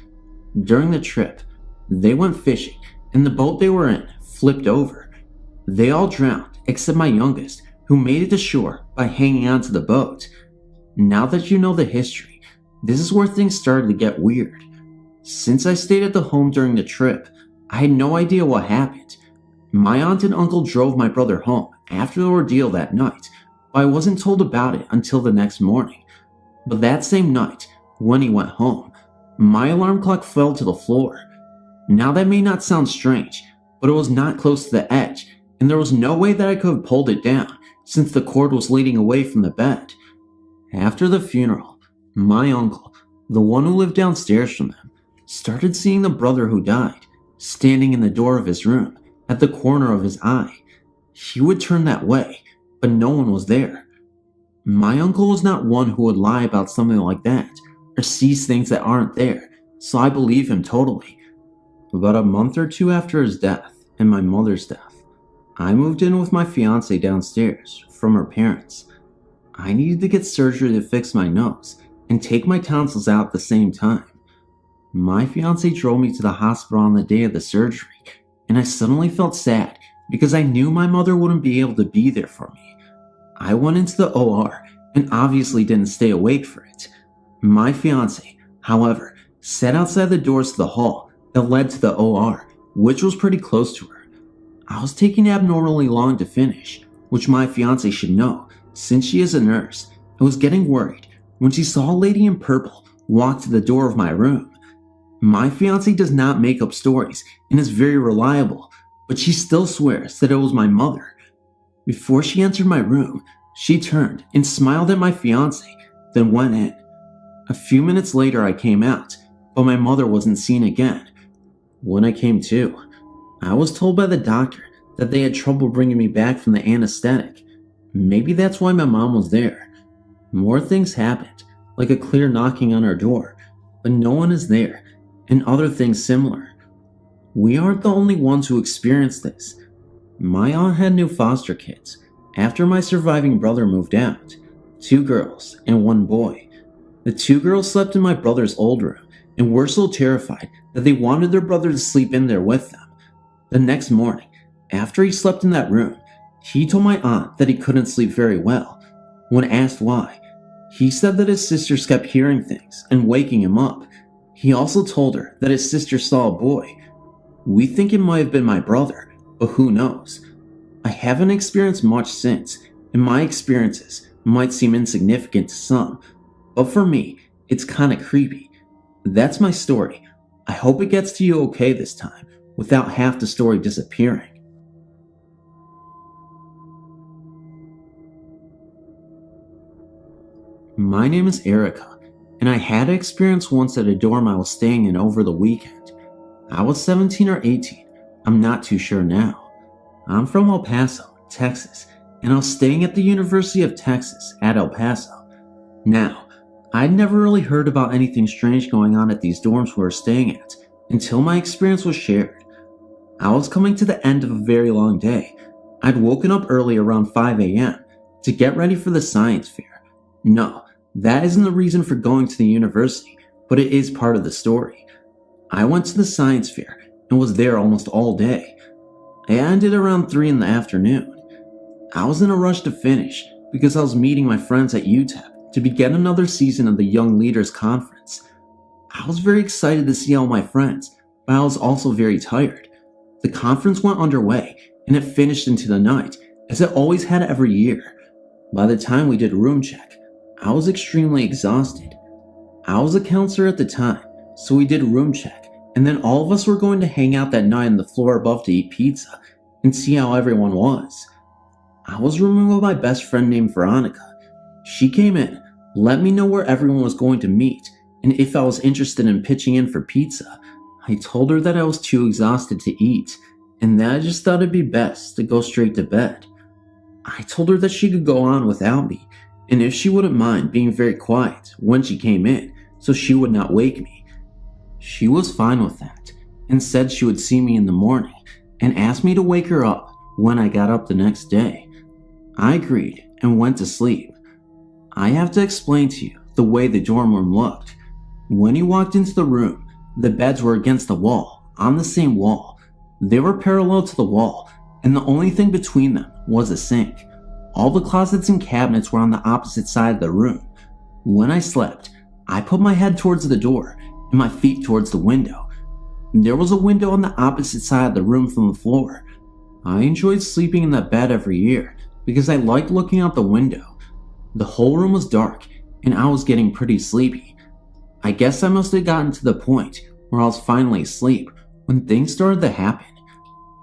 During the trip, they went fishing and the boat they were in flipped over. They all drowned except my youngest, who made it to shore by hanging onto the boat. Now that you know the history, this is where things started to get weird. Since I stayed at the home during the trip, I had no idea what happened. My aunt and uncle drove my brother home after the ordeal that night, but I wasn't told about it until the next morning. But that same night, when he went home, my alarm clock fell to the floor. Now that may not sound strange, but it was not close to the edge, and there was no way that I could have pulled it down since the cord was leading away from the bed. After the funeral, my uncle, the one who lived downstairs from them, started seeing the brother who died standing in the door of his room at the corner of his eye. He would turn that way, but no one was there. My uncle was not one who would lie about something like that or sees things that aren't there, so I believe him totally. About a month or two after his death and my mother's death, I moved in with my fiance downstairs from her parents. I needed to get surgery to fix my nose and take my tonsils out at the same time. My fiance drove me to the hospital on the day of the surgery, and I suddenly felt sad because I knew my mother wouldn't be able to be there for me. I went into the OR and obviously didn't stay awake for it. My fiance, however, sat outside the doors to the hall that led to the OR, which was pretty close to her. I was taking abnormally long to finish, which my fiance should know since she is a nurse, and was getting worried when she saw a lady in purple walk to the door of my room. My fiance does not make up stories and is very reliable, but she still swears that it was my mother. Before she entered my room, she turned and smiled at my fiance, then went in. A few minutes later I came out, but my mother wasn't seen again. When I came to, I was told by the doctor that they had trouble bringing me back from the anesthetic. Maybe that's why my mom was there. More things happened, like a clear knocking on our door, but no one is there, and other things similar. We aren't the only ones who experienced this. My aunt had new foster kids after my surviving brother moved out, 2 girls and 1 boy. The 2 girls slept in my brother's old room and were so terrified that they wanted their brother to sleep in there with them. The next morning, after he slept in that room, he told my aunt that he couldn't sleep very well. When asked why, he said that his sisters kept hearing things and waking him up. He also told her that his sister saw a boy. We think it might have been my brother, but who knows? I haven't experienced much since, and my experiences might seem insignificant to some, but for me, it's kinda creepy. That's my story. I hope it gets to you okay this time, without half the story disappearing. My name is Erica, and I had an experience once at a dorm I was staying in over the weekend. I was 17 or 18, I'm not too sure now. I'm from El Paso, Texas, and I was staying at the University of Texas at El Paso. Now, I'd never really heard about anything strange going on at these dorms we were staying at until my experience was shared. I was coming to the end of a very long day. I'd woken up early around 5 a.m. to get ready for the science fair. No, that isn't the reason for going to the university, but it is part of the story. I went to the science fair and was there almost all day. It ended around 3 in the afternoon. I was in a rush to finish because I was meeting my friends at UTEP to begin another season of the Young Leaders Conference. I was very excited to see all my friends, but I was also very tired. The conference went underway and it finished into the night, as it always had every year. By the time we did room check, I was extremely exhausted. I was a counselor at the time, so we did room check, and then all of us were going to hang out that night on the floor above to eat pizza and see how everyone was. I was rooming with my best friend named Veronica. She came in, let me know where everyone was going to meet, and if I was interested in pitching in for pizza. I told her that I was too exhausted to eat, and that I just thought it'd be best to go straight to bed. I told her that she could go on without me, and if she wouldn't mind being very quiet when she came in, so she would not wake me. She was fine with that, and said she would see me in the morning, and asked me to wake her up when I got up the next day. I agreed and went to sleep. I have to explain to you the way the dorm room looked. When you walked into the room, the beds were against the wall, on the same wall. They were parallel to the wall, and the only thing between them was a sink. All the closets and cabinets were on the opposite side of the room. When I slept, I put my head towards the door and my feet towards the window. There was a window on the opposite side of the room from the floor. I enjoyed sleeping in that bed every year because I liked looking out the window. The whole room was dark and I was getting pretty sleepy. I guess I must have gotten to the point where I was finally asleep when things started to happen.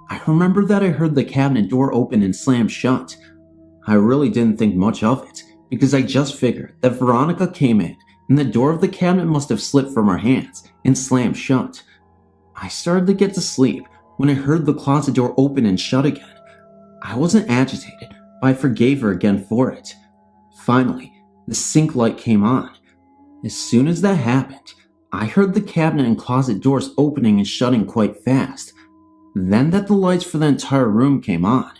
I remember that I heard the cabinet door open and slam shut. I really didn't think much of it because I just figured that Veronica came in and the door of the cabinet must have slipped from her hands and slammed shut. I started to get to sleep when I heard the closet door open and shut again. I wasn't agitated, but I forgave her again for it. Finally, the sink light came on. As soon as that happened, I heard the cabinet and closet doors opening and shutting quite fast. Then that the lights for the entire room came on.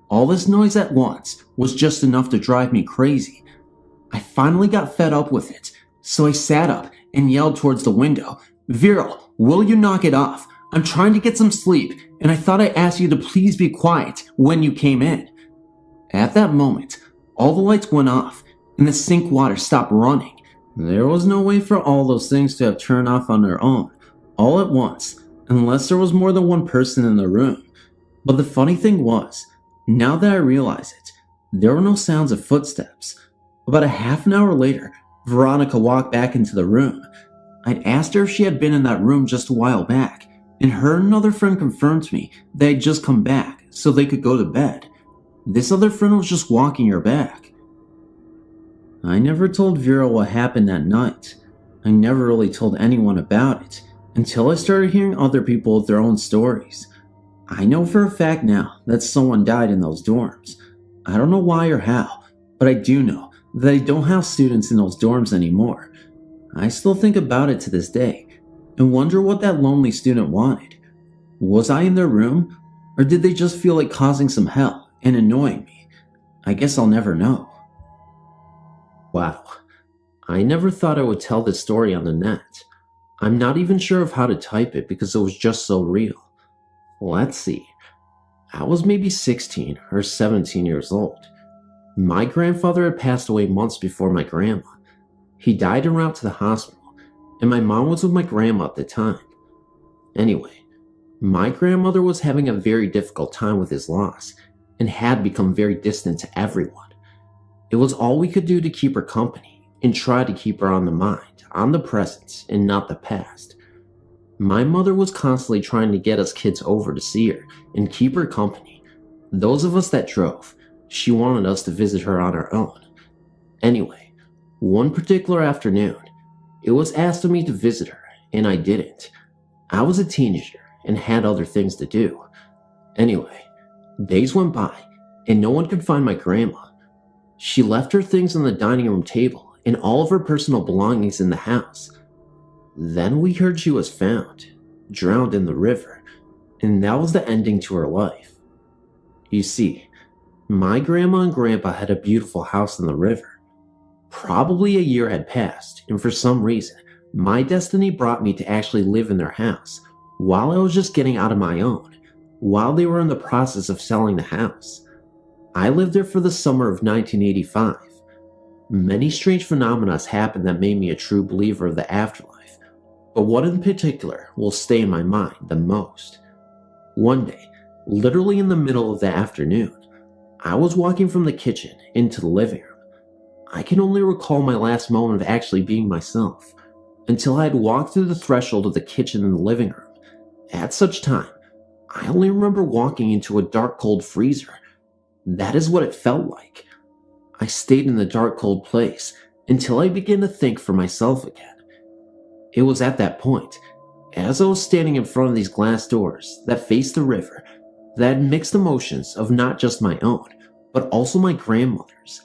All this noise at once was just enough to drive me crazy. I finally got fed up with it, so I sat up and yelled towards the window, "Viral, will you knock it off? I'm trying to get some sleep, and I thought I asked you to please be quiet when you came in." At that moment, all the lights went off, and the sink water stopped running. There was no way for all those things to have turned off on their own, all at once, unless there was more than one person in the room. But the funny thing was, now that I realize it, there were no sounds of footsteps. About a half an hour later, Veronica walked back into the room. I'd asked her if she had been in that room just a while back, and her and another friend confirmed to me they had just come back so they could go to bed. This other friend was just walking her back. I never told Vera what happened that night. I never really told anyone about it until I started hearing other people with their own stories. I know for a fact now that someone died in those dorms. I don't know why or how, but I do know that they don't house students in those dorms anymore. I still think about it to this day and wonder what that lonely student wanted. Was I in their room, or did they just feel like causing some hell and annoying me? I guess I'll never know. Wow, I never thought I would tell this story on the net. I'm not even sure of how to type it because it was just so real. Let's see. I was maybe 16 or 17 years old. My grandfather had passed away months before my grandma. He died en route to the hospital, and my mom was with my grandma at the time. Anyway, my grandmother was having a very difficult time with his loss and had become very distant to everyone. It was all we could do to keep her company and try to keep her on the mind, on the present, and not the past. My mother was constantly trying to get us kids over to see her and keep her company. Those of us that drove, she wanted us to visit her on our own. Anyway, one particular afternoon, it was asked of me to visit her, and I didn't. I was a teenager and had other things to do. Anyway, days went by, and no one could find my grandma. She left her things on the dining room table and all of her personal belongings in the house. Then we heard she was found, drowned in the river, and that was the ending to her life. You see, my grandma and grandpa had a beautiful house in the river. Probably a year had passed, and for some reason, my destiny brought me to actually live in their house while I was just getting out of my own, while they were in the process of selling the house. I lived there for the summer of 1985. Many strange phenomena happened that made me a true believer of the afterlife, but one in particular will stay in my mind the most. One day, literally in the middle of the afternoon, I was walking from the kitchen into the living room. I can only recall my last moment of actually being myself, until I had walked through the threshold of the kitchen and the living room. At such time, I only remember walking into a dark, cold freezer. That is what it felt like. I stayed in the dark, cold place until I began to think for myself again. It was at that point, as I was standing in front of these glass doors that faced the river, that I had mixed emotions of not just my own, but also my grandmother's.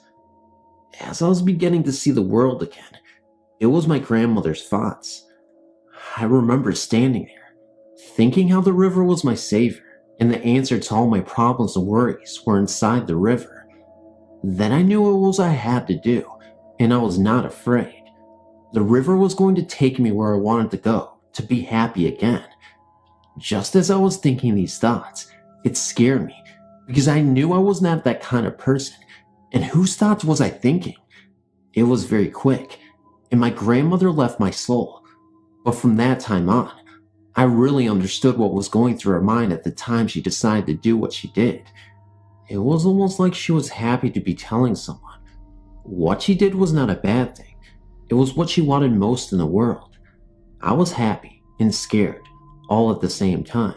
As I was beginning to see the world again, it was my grandmother's thoughts. I remember standing there, thinking how the river was my savior and the answer to all my problems and worries were inside the river. Then I knew it was what I had to do, and I was not afraid. The river was going to take me where I wanted to go, to be happy again. Just as I was thinking these thoughts, it scared me, because I knew I was not that kind of person, and whose thoughts was I thinking? It was very quick, and my grandmother left my soul. But from that time on, I really understood what was going through her mind at the time she decided to do what she did. It was almost like she was happy to be telling someone. What she did was not a bad thing. It was what she wanted most in the world. I was happy and scared, all at the same time.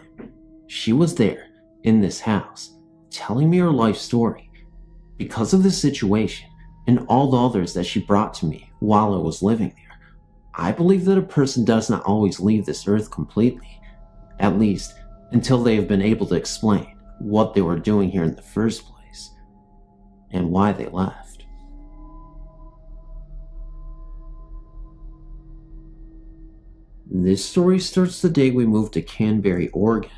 She was there, in this house, telling me her life story. Because of this situation, and all the others that she brought to me while I was living there, I believe that a person does not always leave this earth completely, at least until they have been able to explain what they were doing here in the first place, and why they left. This story starts the day we moved to Canberra, Oregon.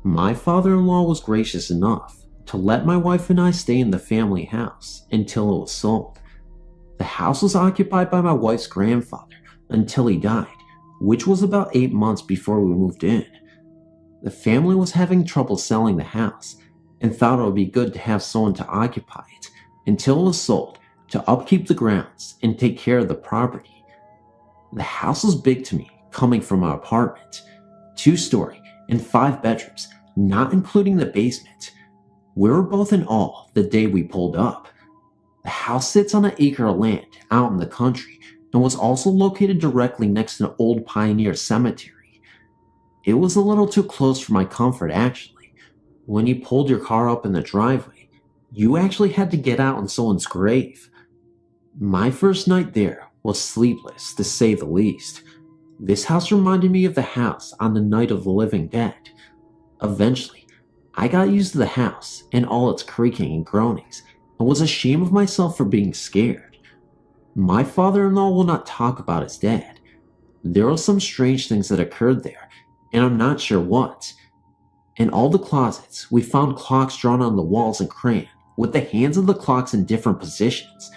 My father-in-law was gracious enough to let my wife and I stay in the family house until it was sold. The house was occupied by my wife's grandfather until he died, which was about 8 months before we moved in. The family was having trouble selling the house and thought it would be good to have someone to occupy it until it was sold to upkeep the grounds and take care of the property. The house was big to me, coming from our apartment, 2-story and 5 bedrooms, not including the basement. We were both in awe the day we pulled up. The house sits on an acre of land out in the country and was also located directly next to an old pioneer cemetery. It was a little too close for my comfort, actually. When you pulled your car up in the driveway, you actually had to get out on someone's grave. My first night there was sleepless, to say the least. This house reminded me of the house on the Night of the Living Dead. Eventually, I got used to the house and all its creaking and groanings, and was ashamed of myself for being scared. My father-in-law will not talk about his dad. There were some strange things that occurred there, and I'm not sure what. In all the closets, we found clocks drawn on the walls in crayon, with the hands of the clocks in different positions.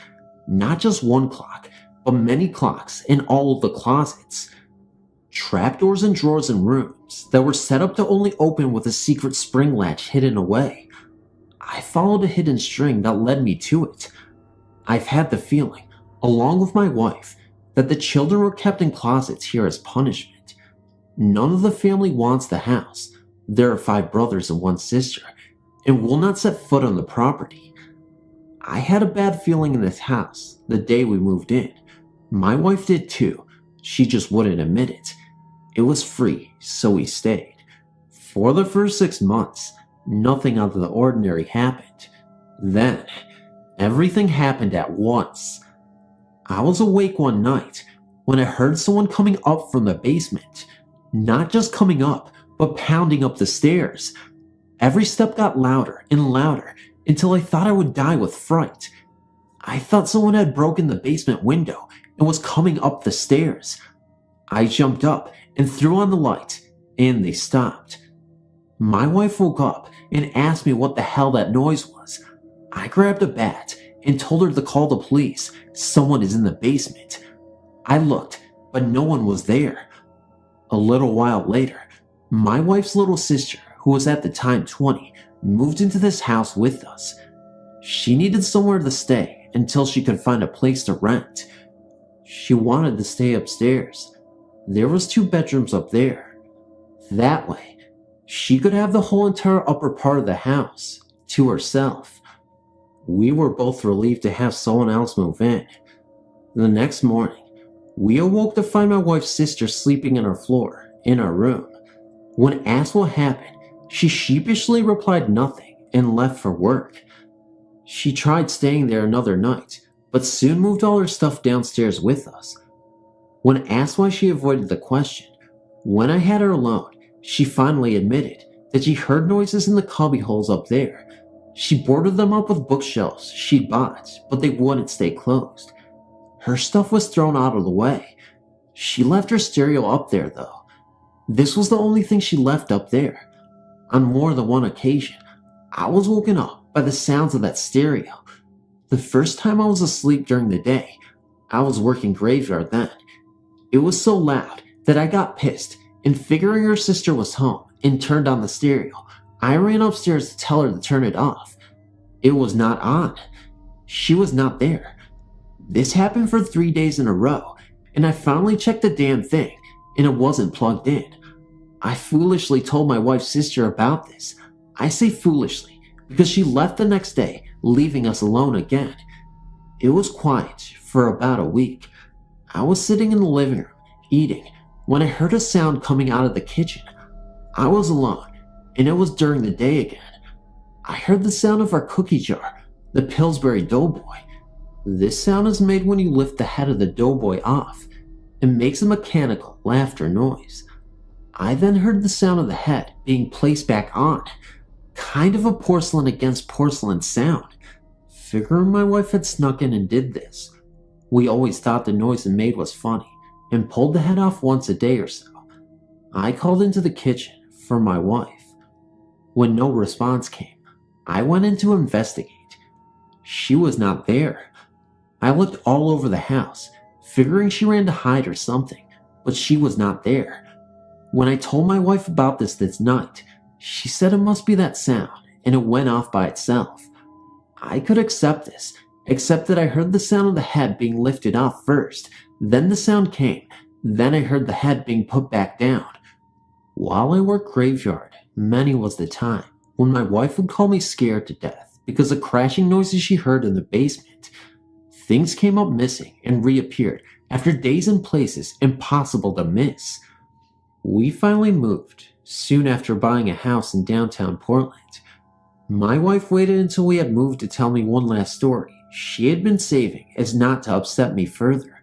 Not just one clock, but many clocks in all of the closets. Trapdoors and drawers in rooms that were set up to only open with a secret spring latch hidden away. I followed a hidden string that led me to it. I've had the feeling, along with my wife, that the children were kept in closets here as punishment. None of the family wants the house. There are 5 brothers and 1 sister, and will not set foot on the property. I had a bad feeling in this house the day we moved in. My wife did too. She just wouldn't admit it. It was free, so we stayed. For the first 6 months, nothing out of the ordinary happened. Then, everything happened at once. I was awake one night when I heard someone coming up from the basement. Not just coming up, but pounding up the stairs. Every step got louder and louder until I thought I would die with fright. I thought someone had broken the basement window and was coming up the stairs. I jumped up and threw on the light, and they stopped. My wife woke up and asked me what the hell that noise was. I grabbed a bat and told her to call the police. Someone is in the basement. I looked, but no one was there. A little while later, my wife's little sister, who was at the time 20, moved into this house with us. She needed somewhere to stay until she could find a place to rent. She wanted to stay upstairs. There was 2 bedrooms up there. That way, she could have the whole entire upper part of the house to herself. We were both relieved to have someone else move in. The next morning, we awoke to find my wife's sister sleeping on our floor in our room. When asked what happened, she sheepishly replied nothing and left for work. She tried staying there another night, but soon moved all her stuff downstairs with us. When asked why she avoided the question, when I had her alone, she finally admitted that she heard noises in the cubby holes up there. She boarded them up with bookshelves she'd bought, but they wouldn't stay closed. Her stuff was thrown out of the way. She left her stereo up there though. This was the only thing she left up there. On more than one occasion, I was woken up by the sounds of that stereo. The first time I was asleep during the day, I was working graveyard then. It was so loud that I got pissed, and figuring her sister was home and turned on the stereo, I ran upstairs to tell her to turn it off. It was not on. She was not there. This happened for 3 days in a row, and I finally checked the damn thing, and it wasn't plugged in. I foolishly told my wife's sister about this. I say foolishly because she left the next day, leaving us alone again. It was quiet for about a week. I was sitting in the living room, eating, when I heard a sound coming out of the kitchen. I was alone, and it was during the day again. I heard the sound of our cookie jar, the Pillsbury Doughboy. This sound is made when you lift the head of the doughboy off. It makes a mechanical laughter noise. I then heard the sound of the head being placed back on, kind of a porcelain against porcelain sound. Figuring my wife had snuck in and did this. We always thought the noise it made was funny, and pulled the head off once a day or so. I called into the kitchen for my wife. When no response came, I went in to investigate. She was not there. I looked all over the house, figuring she ran to hide or something, but she was not there. When I told my wife about this night, she said it must be that sound, and it went off by itself. I could accept this, except that I heard the sound of the head being lifted off first, then the sound came, then I heard the head being put back down. While I worked graveyard, many was the time when my wife would call me scared to death because of crashing noises she heard in the basement. Things came up missing and reappeared after days in places impossible to miss. We finally moved, soon after buying a house in downtown Portland. My wife waited until we had moved to tell me one last story she had been saving as not to upset me further.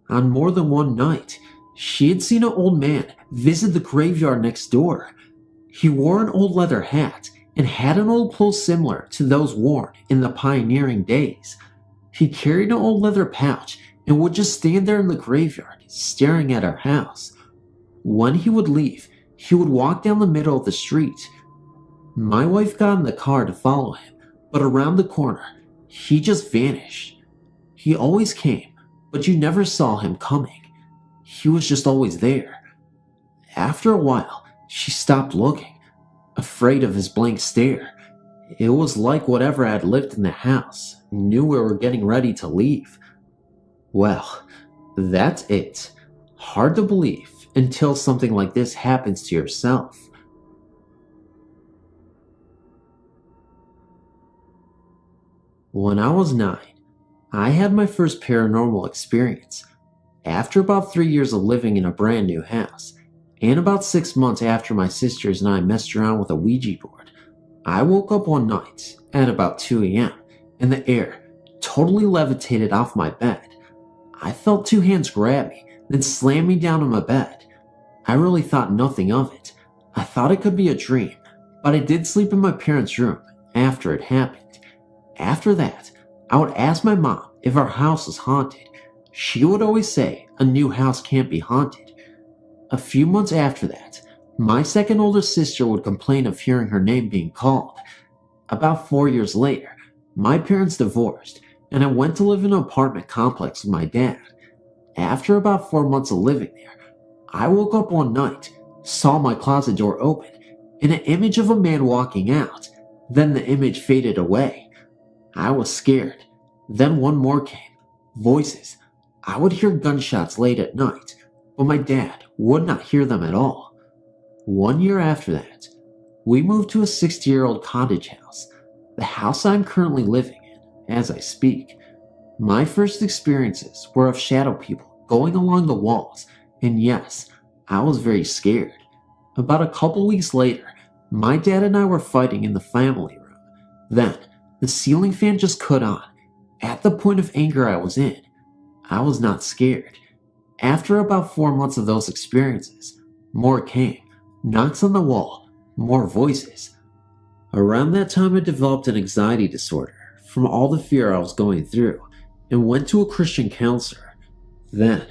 On more than one night, she had seen an old man visit the graveyard next door. He wore an old leather hat and had an old clothes similar to those worn in the pioneering days. He carried an old leather pouch and would just stand there in the graveyard, staring at our house. When he would leave, he would walk down the middle of the street. My wife got in the car to follow him, but around the corner, he just vanished. He always came, but you never saw him coming. He was just always there. After a while, she stopped looking, afraid of his blank stare. It was like whatever had lived in the house knew we were getting ready to leave. Well, that's it. Hard to believe until something like this happens to yourself. When I was 9, I had my first paranormal experience. After about 3 years of living in a brand new house, and about 6 months after my sisters and I messed around with a Ouija board, I woke up one night at about 2 a.m. and the air totally levitated off my bed. I felt 2 hands grab me, then slam me down on my bed. I really thought nothing of it. I thought it could be a dream, but I did sleep in my parents' room after it happened. After that, I would ask my mom if our house was haunted. She would always say a new house can't be haunted. A few months after that, my second older sister would complain of hearing her name being called. About 4 years later, my parents divorced, and I went to live in an apartment complex with my dad. After about 4 months of living there, I woke up one night, saw my closet door open, and an image of a man walking out. Then the image faded away. I was scared. Then one more came. Voices. I would hear gunshots late at night, but my dad would not hear them at all. 1 year after that, we moved to a 60-year-old cottage house, the house I'm currently living in as I speak. My first experiences were of shadow people going along the walls, and yes, I was very scared. About a couple weeks later, my dad and I were fighting in the family room. Then, the ceiling fan just cut on. At the point of anger I was in, I was not scared. After about 4 months of those experiences, more came. Knocks on the wall, more voices. Around that time I developed an anxiety disorder from all the fear I was going through and went to a Christian counselor. Then,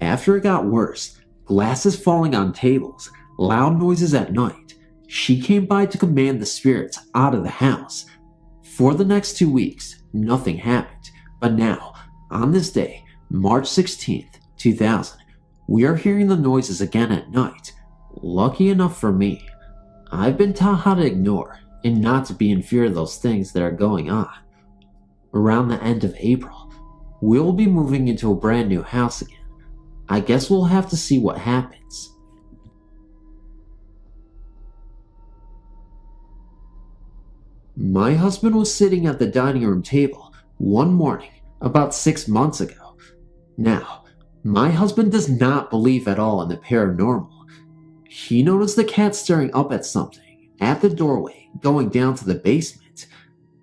after it got worse, glasses falling on tables, loud noises at night, she came by to command the spirits out of the house. For the next 2 weeks, nothing happened, but now, on this day, March 16th, 2000, we are hearing the noises again at night. Lucky enough for me, I've been taught how to ignore and not to be in fear of those things that are going on. Around the end of April, we will be moving into a brand new house again. I guess we'll have to see what happens. My husband was sitting at the dining room table one morning about 6 months ago. Now, my husband does not believe at all in the paranormal. He noticed the cat staring up at something at the doorway going down to the basement.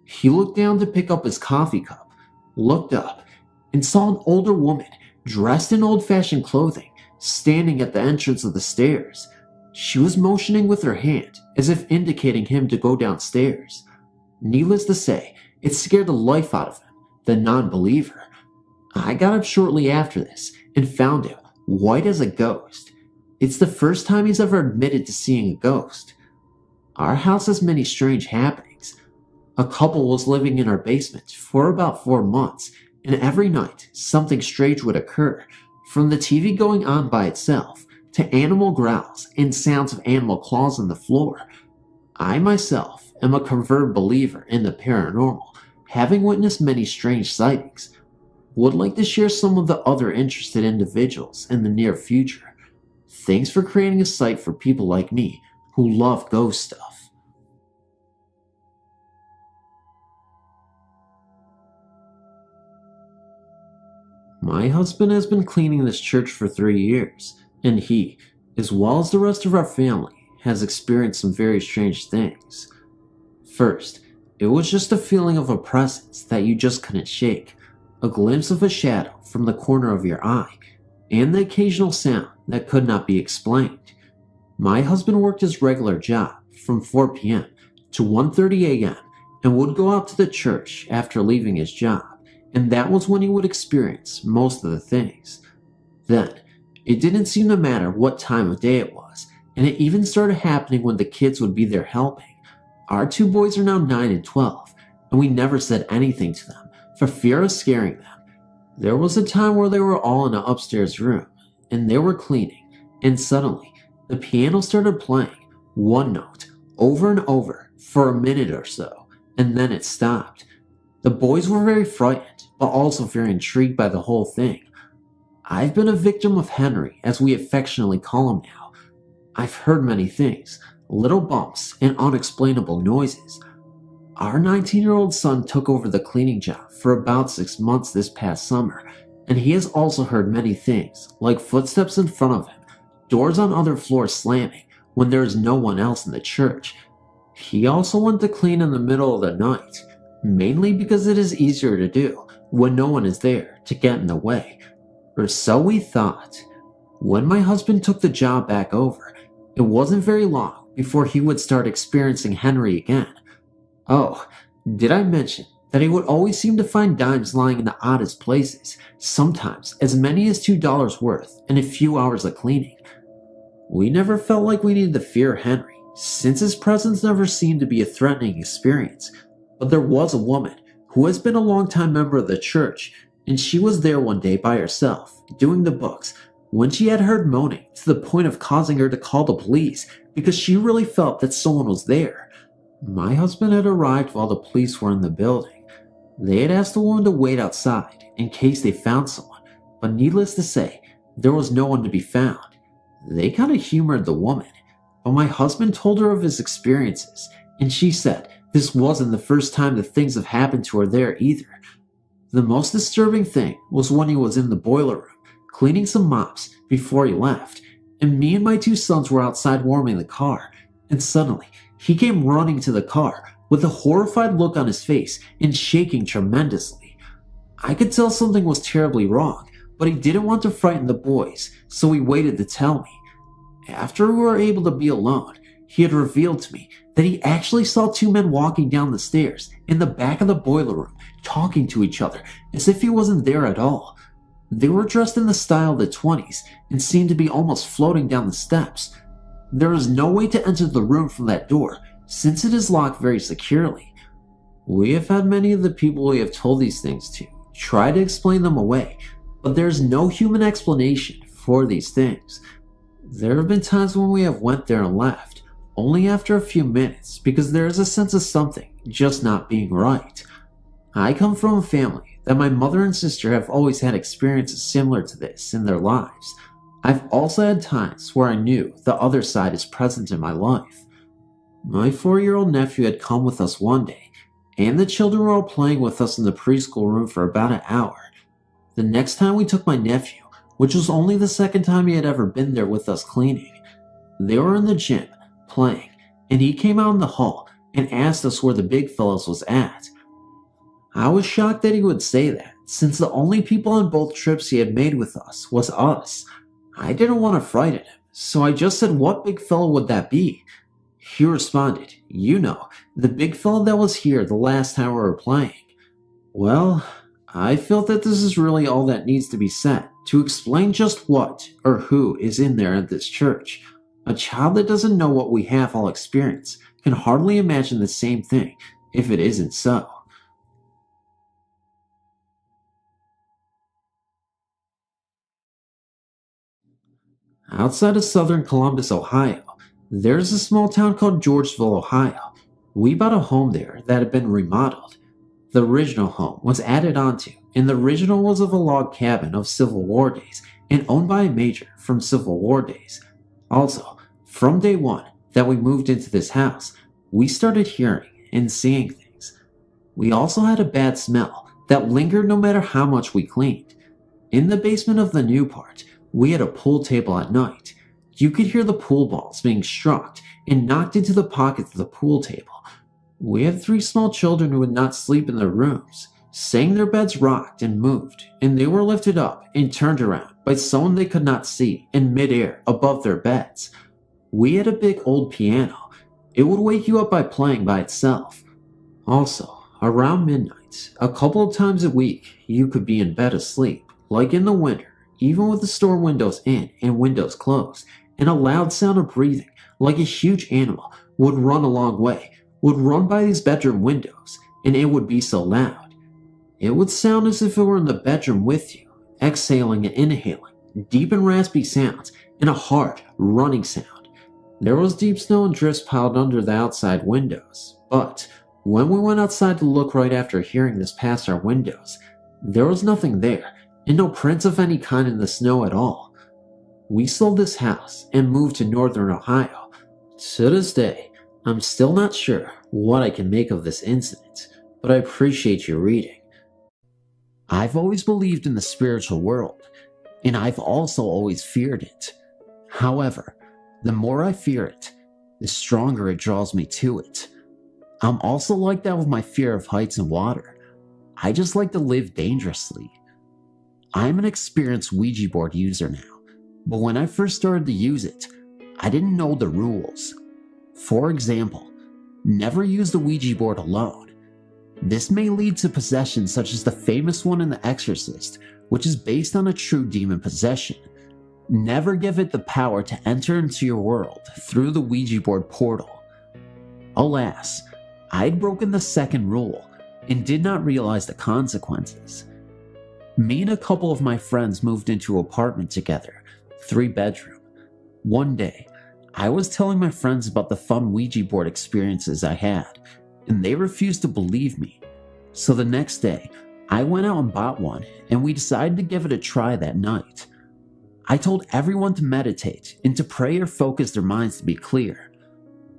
He looked down to pick up his coffee cup, looked up, and saw an older woman dressed in old-fashioned clothing standing at the entrance of the stairs. She was motioning with her hand as if indicating him to go downstairs. Needless to say, it scared the life out of him, the non-believer. I got up shortly after this and found him white as a ghost. It's the first time he's ever admitted to seeing a ghost. Our house has many strange happenings. A couple was living in our basement for about 4 months, and every night something strange would occur, from the TV going on by itself to animal growls and sounds of animal claws on the floor. I myself am a converted believer in the paranormal, having witnessed many strange sightings. Would like to share some of the other interested individuals in the near future. Thanks for creating a site for people like me who love ghost stuff. My husband has been cleaning this church for 3 years, and he, as well as the rest of our family, has experienced some very strange things. First, it was just a feeling of a presence that you just couldn't shake, a glimpse of a shadow from the corner of your eye, and the occasional sound that could not be explained. My husband worked his regular job from 4 p.m. to 1:30 a.m. and would go out to the church after leaving his job, and that was when he would experience most of the things. Then, it didn't seem to matter what time of day it was, and it even started happening when the kids would be there helping. Our 2 boys are now 9 and 12, and we never said anything to them for fear of scaring them. There was a time where they were all in an upstairs room, and they were cleaning, and suddenly, the piano started playing one note over and over for a minute or so, and then it stopped. The boys were very frightened, but also very intrigued by the whole thing. I've been a victim of Henry, as we affectionately call him now. I've heard many things, little bumps and unexplainable noises. Our 19-year-old son took over the cleaning job for about 6 months this past summer, and he has also heard many things, like footsteps in front of him, doors on other floors slamming when there is no one else in the church. He also went to clean in the middle of the night, mainly because it is easier to do when no one is there to get in the way. Or so we thought. When my husband took the job back over, it wasn't very long before he would start experiencing Henry again. Oh, did I mention that he would always seem to find dimes lying in the oddest places, sometimes as many as $2 worth in a few hours of cleaning. We never felt like we needed to fear Henry, since his presence never seemed to be a threatening experience, but there was a woman who has been a longtime member of the church, and she was there one day by herself, doing the books, when she had heard moaning to the point of causing her to call the police because she really felt that someone was there. My husband had arrived while the police were in the building. They had asked the woman to wait outside in case they found someone, but needless to say, there was no one to be found. They kind of humored the woman, but my husband told her of his experiences, and she said this wasn't the first time that things have happened to her there either. The most disturbing thing was when he was in the boiler room, cleaning some mops before he left, and me and my 2 sons were outside warming the car, and suddenly he came running to the car with a horrified look on his face and shaking tremendously. I could tell something was terribly wrong, but he didn't want to frighten the boys, so he waited to tell me. After we were able to be alone, he had revealed to me that he actually saw 2 men walking down the stairs in the back of the boiler room, talking to each other as if he wasn't there at all. They were dressed in the style of the 20s and seemed to be almost floating down the steps. There is no way to enter the room from that door, since it is locked very securely. We have had many of the people we have told these things to try to explain them away, but there is no human explanation for these things. There have been times when we have went there and left, only after a few minutes, because there is a sense of something just not being right. I come from a family that my mother and sister have always had experiences similar to this in their lives. I've also had times where I knew the other side is present in my life. My 4-year-old nephew had come with us one day, and the children were all playing with us in the preschool room for about an hour. The next time we took my nephew, which was only the second time he had ever been there with us cleaning, they were in the gym, playing, and he came out in the hall and asked us where the big fellows was at. I was shocked that he would say that, since the only people on both trips he had made with us was us. I didn't want to frighten him, so I just said, "What big fellow would that be?" He responded, "You know, the big fellow that was here the last time we were playing." Well, I feel that this is really all that needs to be said to explain just what or who is in there at this church. A child that doesn't know what we have all experienced can hardly imagine the same thing if it isn't so. Outside of southern Columbus, Ohio, there's a small town called Georgeville, Ohio. We bought a home there that had been remodeled. The original home was added onto, and the original was of a log cabin of Civil War days and owned by a major from Civil War days. Also, from day one that we moved into this house, we started hearing and seeing things. We also had a bad smell that lingered no matter how much we cleaned. In the basement of the new part, we had a pool table at night. You could hear the pool balls being struck and knocked into the pockets of the pool table. We had 3 small children who would not sleep in their rooms, saying their beds rocked and moved, and they were lifted up and turned around by someone they could not see in midair above their beds. We had a big old piano. It would wake you up by playing by itself. Also, around midnight, a couple of times a week, you could be in bed asleep, like in the winter, even with the store windows in and windows closed, and a loud sound of breathing, like a huge animal, would run a long way, would run by these bedroom windows, and it would be so loud. It would sound as if it were in the bedroom with you, exhaling and inhaling, deep and raspy sounds, and a hard, running sound. There was deep snow and drifts piled under the outside windows, but when we went outside to look right after hearing this past our windows, there was nothing there, and no prints of any kind in the snow at all. We sold this house and moved to northern Ohio. To this day, I'm still not sure what I can make of this incident, but I appreciate you reading. I've always believed in the spiritual world, and I've also always feared it. However, the more I fear it, the stronger it draws me to it. I'm also like that with my fear of heights and water. I just like to live dangerously. I'm an experienced Ouija board user now, but when I first started to use it, I didn't know the rules. For example, never use the Ouija board alone. This may lead to possession such as the famous one in The Exorcist, which is based on a true demon possession. Never give it the power to enter into your world through the Ouija board portal. Alas, I'd broken the second rule and did not realize the consequences. Me and a couple of my friends moved into an apartment together, 3-bedroom. One day, I was telling my friends about the fun Ouija board experiences I had, and they refused to believe me. So the next day, I went out and bought one, and we decided to give it a try that night. I told everyone to meditate and to pray or focus their minds to be clear.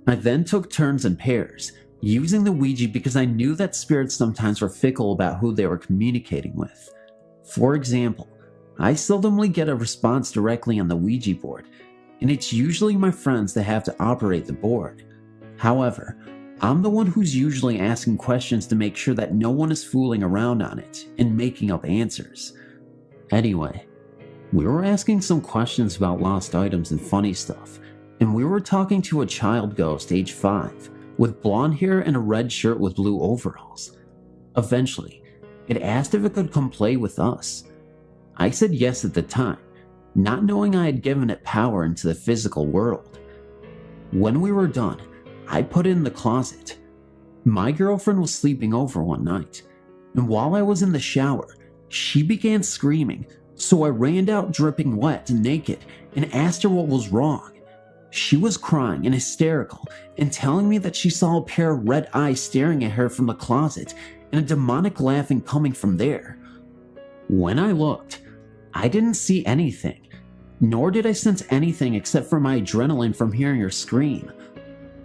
I then took turns in pairs, using the Ouija because I knew that spirits sometimes were fickle about who they were communicating with. For example, I seldomly get a response directly on the Ouija board, and it's usually my friends that have to operate the board. However, I'm the one who's usually asking questions to make sure that no one is fooling around on it and making up answers. Anyway, we were asking some questions about lost items and funny stuff, and we were talking to a child ghost age 5 with blonde hair and a red shirt with blue overalls. Eventually, it asked if it could come play with us. I said yes at the time, not knowing I had given it power into the physical world. When we were done, I put it in the closet. My girlfriend was sleeping over one night, and while I was in the shower, she began screaming, so I ran out dripping wet and naked and asked her what was wrong. She was crying and hysterical and telling me that she saw a pair of red eyes staring at her from the closet and a demonic laughing coming from there. When I looked, I didn't see anything, nor did I sense anything except for my adrenaline from hearing her scream.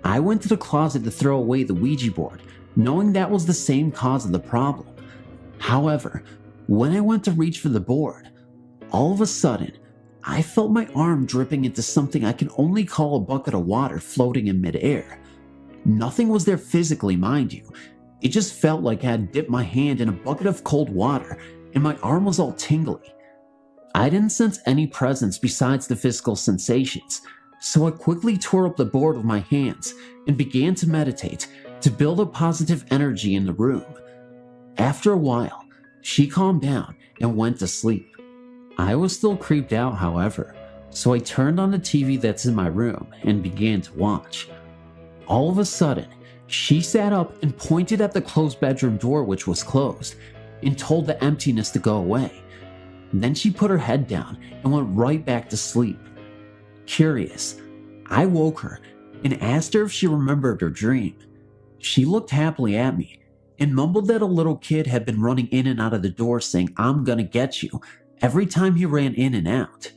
I went to the closet to throw away the Ouija board, knowing that was the same cause of the problem. However, when I went to reach for the board, all of a sudden, I felt my arm dripping into something I can only call a bucket of water floating in midair. Nothing was there physically, mind you. It just felt like I had dipped my hand in a bucket of cold water and my arm was all tingly. I didn't sense any presence besides the physical sensations, so I quickly tore up the board with my hands and began to meditate to build up positive energy in the room. After a while, she calmed down and went to sleep. I was still creeped out, however, so I turned on the TV that's in my room and began to watch. All of a sudden, she sat up and pointed at the closed bedroom door, which was closed, and told the emptiness to go away. Then she put her head down and went right back to sleep. Curious, I woke her and asked her if she remembered her dream. She looked happily at me and mumbled that a little kid had been running in and out of the door saying, "I'm gonna get you," every time he ran in and out.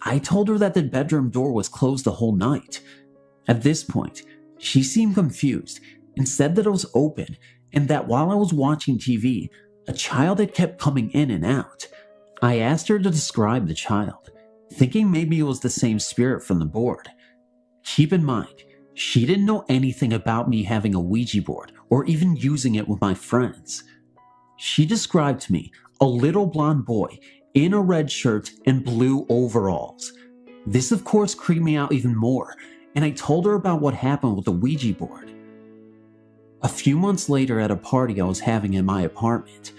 I told her that the bedroom door was closed the whole night. At this point, she seemed confused and said that it was open and that while I was watching TV, a child had kept coming in and out. I asked her to describe the child, thinking maybe it was the same spirit from the board. Keep in mind, she didn't know anything about me having a Ouija board or even using it with my friends. She described to me a little blonde boy in a red shirt and blue overalls. This of course creeped me out even more, and I told her about what happened with the Ouija board. A few months later at a party I was having in my apartment,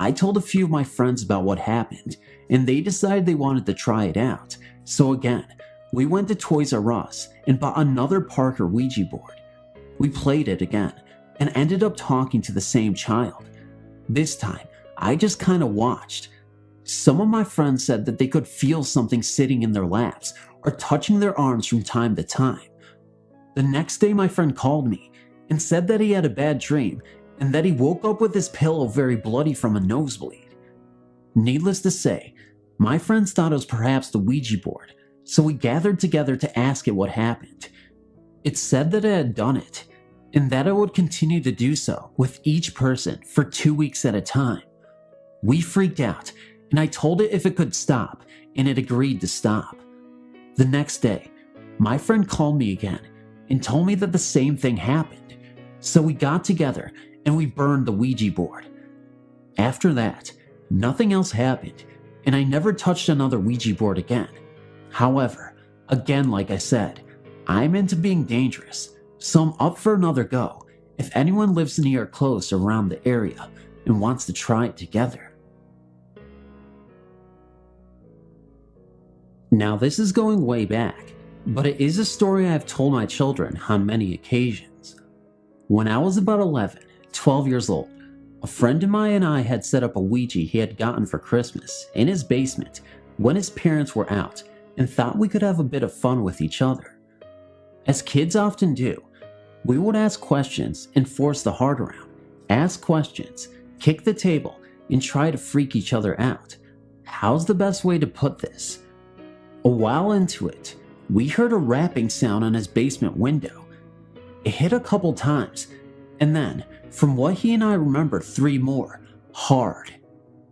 I told a few of my friends about what happened, and they decided they wanted to try it out. So again, we went to Toys R Us and bought another Parker Ouija board. We played it again, and ended up talking to the same child. This time, I just kinda watched. Some of my friends said that they could feel something sitting in their laps or touching their arms from time to time. The next day my friend called me and said that he had a bad dream and that he woke up with his pillow very bloody from a nosebleed. Needless to say, my friends thought it was perhaps the Ouija board, so we gathered together to ask it what happened. It said that it had done it, and that it would continue to do so with each person for 2 weeks at a time. We freaked out, and I told it if it could stop, and it agreed to stop. The next day, my friend called me again and told me that the same thing happened, so we got together and we burned the Ouija board. After that, nothing else happened, and I never touched another Ouija board again. However, again like I said, I'm into being dangerous, so I'm up for another go if anyone lives near or close around the area and wants to try it together. Now this is going way back, but it is a story I have told my children on many occasions. When I was about 12 years old, a friend of mine and I had set up a Ouija he had gotten for Christmas in his basement when his parents were out and thought we could have a bit of fun with each other. As kids often do, we would ask questions and force the heart around, ask questions, kick the table, and try to freak each other out. How's the best way to put this? A while into it, we heard a rapping sound on his basement window. It hit a couple times, and then, from what he and I remember, 3 more, hard.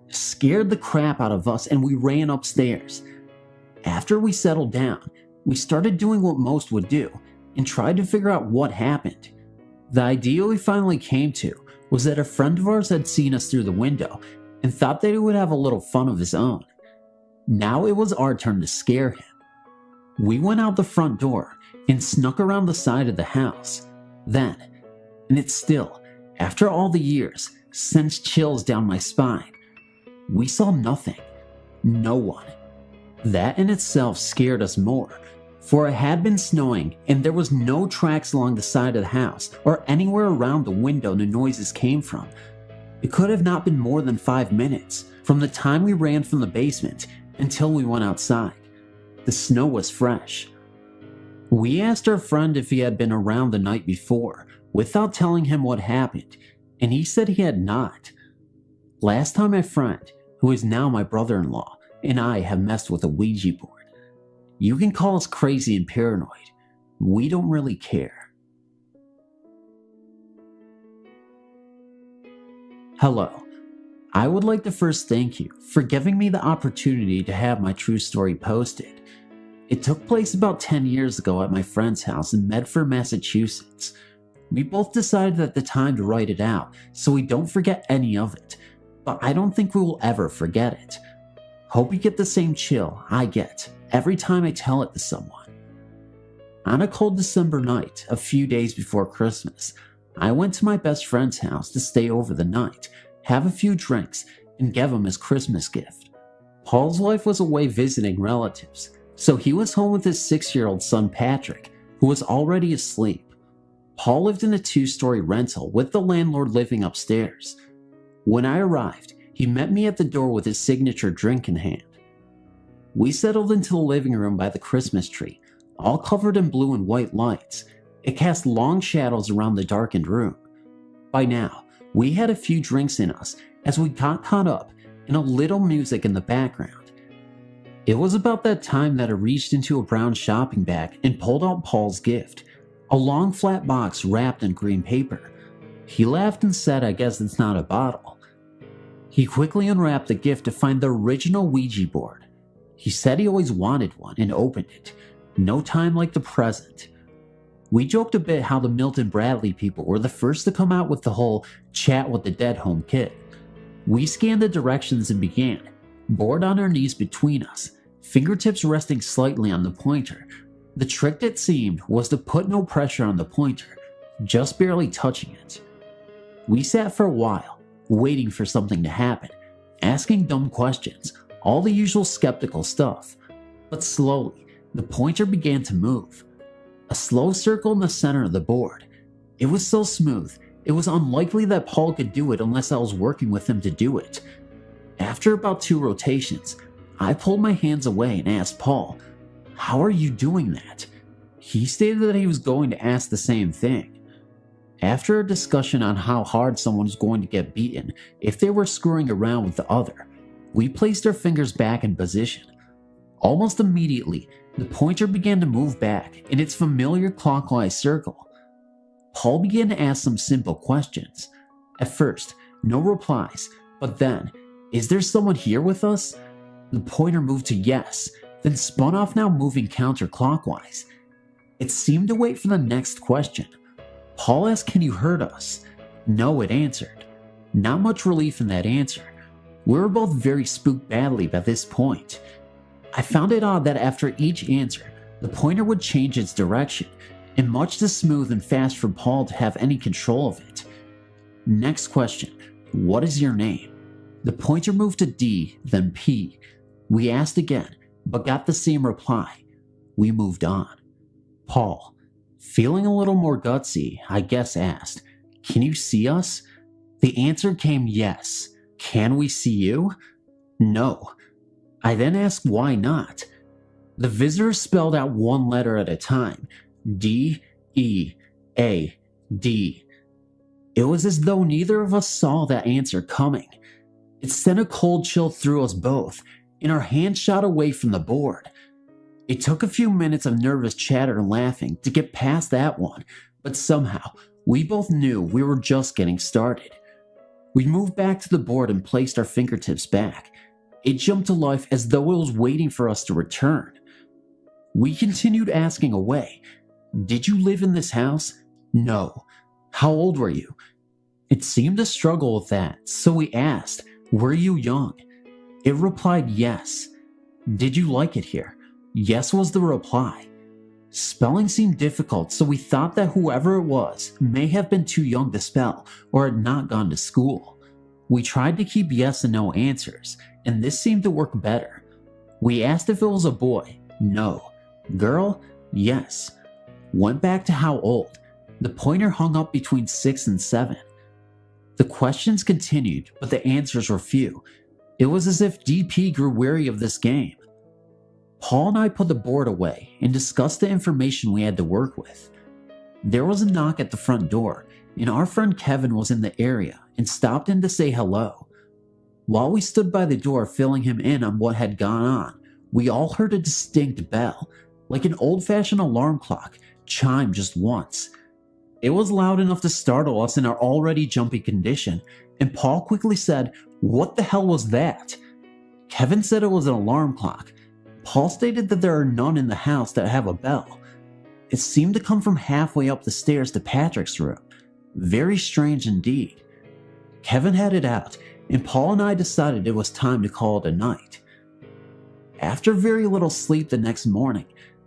Scared the crap out of us and we ran upstairs. After we settled down, we started doing what most would do and tried to figure out what happened. The idea we finally came to was that a friend of ours had seen us through the window and thought that he would have a little fun of his own. Now it was our turn to scare him. We went out the front door and snuck around the side of the house. Then, and it still, after all the years, sends chills down my spine. We saw nothing. No one. That in itself scared us more, for it had been snowing and there was no tracks along the side of the house or anywhere around the window the noises came from. It could have not been more than 5 minutes from the time we ran from the basement until we went outside. The snow was fresh. We asked our friend if he had been around the night before without telling him what happened, and he said he had not. Last time my friend, who is now my brother-in-law, and I have messed with a Ouija board. You can call us crazy and paranoid. We don't really care. Hello. I would like to first thank you for giving me the opportunity to have my true story posted. It took place about 10 years ago at my friend's house in Medford, Massachusetts. We both decided at the time to write it out so we don't forget any of it, but I don't think we will ever forget it. Hope you get the same chill I get every time I tell it to someone. On a cold December night, a few days before Christmas, I went to my best friend's house to stay over the night, have a few drinks, and give him his Christmas gift. Paul's wife was away visiting relatives, so he was home with his 6-year-old son Patrick, who was already asleep. Paul lived in a 2-story rental with the landlord living upstairs. When I arrived, he met me at the door with his signature drink in hand. We settled into the living room by the Christmas tree, all covered in blue and white lights. It cast long shadows around the darkened room. By now, we had a few drinks in us as we got caught up in a little music in the background. It was about that time that I reached into a brown shopping bag and pulled out Paul's gift, a long flat box wrapped in green paper. He laughed and said, "I guess it's not a bottle." He quickly unwrapped the gift to find the original Ouija board. He said he always wanted one and opened it. No time like the present. We joked a bit how the Milton Bradley people were the first to come out with the whole chat with the dead home kit. We scanned the directions and began, board on our knees between us, fingertips resting slightly on the pointer. The trick, it seemed, was to put no pressure on the pointer, just barely touching it. We sat for a while, waiting for something to happen, asking dumb questions, all the usual skeptical stuff. But slowly, the pointer began to move. A slow circle in the center of the board. It was so smooth, it was unlikely that Paul could do it unless I was working with him to do it. After about 2 rotations, I pulled my hands away and asked Paul, "How are you doing that?" He stated that he was going to ask the same thing. After a discussion on how hard someone was going to get beaten if they were screwing around with the other, we placed our fingers back in position. Almost immediately, the pointer began to move back in its familiar clockwise circle. Paul began to ask some simple questions. At first, no replies, but then, "Is there someone here with us?" The pointer moved to yes, then spun off, now moving counterclockwise. It seemed to wait for the next question. Paul asked, "Can you hurt us?" No, it answered. Not much relief in that answer. We were both very spooked badly by this point. I found it odd that after each answer, the pointer would change its direction, and much too smooth and fast for Paul to have any control of it. Next question, "What is your name?" The pointer moved to D, then P. We asked again, but got the same reply. We moved on. Paul, feeling a little more gutsy, I guess asked, "Can you see us?" The answer came yes. "Can we see you?" No. I then asked why not. The visitor spelled out one letter at a time. D, E, A, D. It was as though neither of us saw that answer coming. It sent a cold chill through us both, and our hands shot away from the board. It took a few minutes of nervous chatter and laughing to get past that one, but somehow we both knew we were just getting started. We moved back to the board and placed our fingertips back. It jumped to life as though it was waiting for us to return. We continued asking away. "Did you live in this house?" "No." "How old were you?" It seemed to struggle with that, so we asked, "Were you young?" It replied yes. "Did you like it here?" Yes was the reply. Spelling seemed difficult, so we thought that whoever it was may have been too young to spell or had not gone to school. We tried to keep yes and no answers, and this seemed to work better. We asked if it was a boy. No. Girl? Yes. Went back to how old. The pointer hung up between 6 and 7. The questions continued, but the answers were few. It was as if DP grew weary of this game. Paul and I put the board away and discussed the information we had to work with. There was a knock at the front door, and our friend Kevin was in the area and stopped in to say hello. While we stood by the door filling him in on what had gone on, we all heard a distinct bell, like an old-fashioned alarm clock, chime just once. It was loud enough to startle us in our already jumpy condition, and Paul quickly said, "What the hell was that?" Kevin said it was an alarm clock. Paul stated that there are none in the house that have a bell. It seemed to come from halfway up the stairs to Patrick's room. Very strange indeed. Kevin had it out, and Paul and I decided it was time to call it a night. After very little sleep the next morning,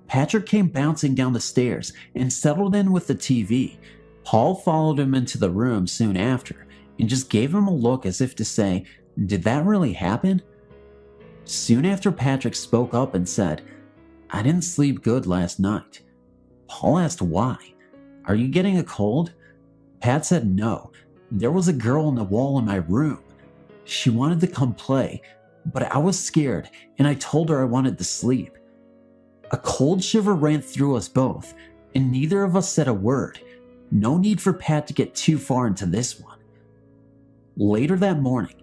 Patrick came bouncing down the stairs and settled in with the TV. Paul followed him into the room soon after and just gave him a look as if to say, "Did that really happen?" Soon after, Patrick spoke up and said, "I didn't sleep good last night." Paul asked why. "Are you getting a cold?" Pat said no. There was a girl on the wall in my room. She wanted to come play, but I was scared and I told her I wanted to sleep. A cold shiver ran through us both, and neither of us said a word. No need for Pat to get too far into this one. Later that morning,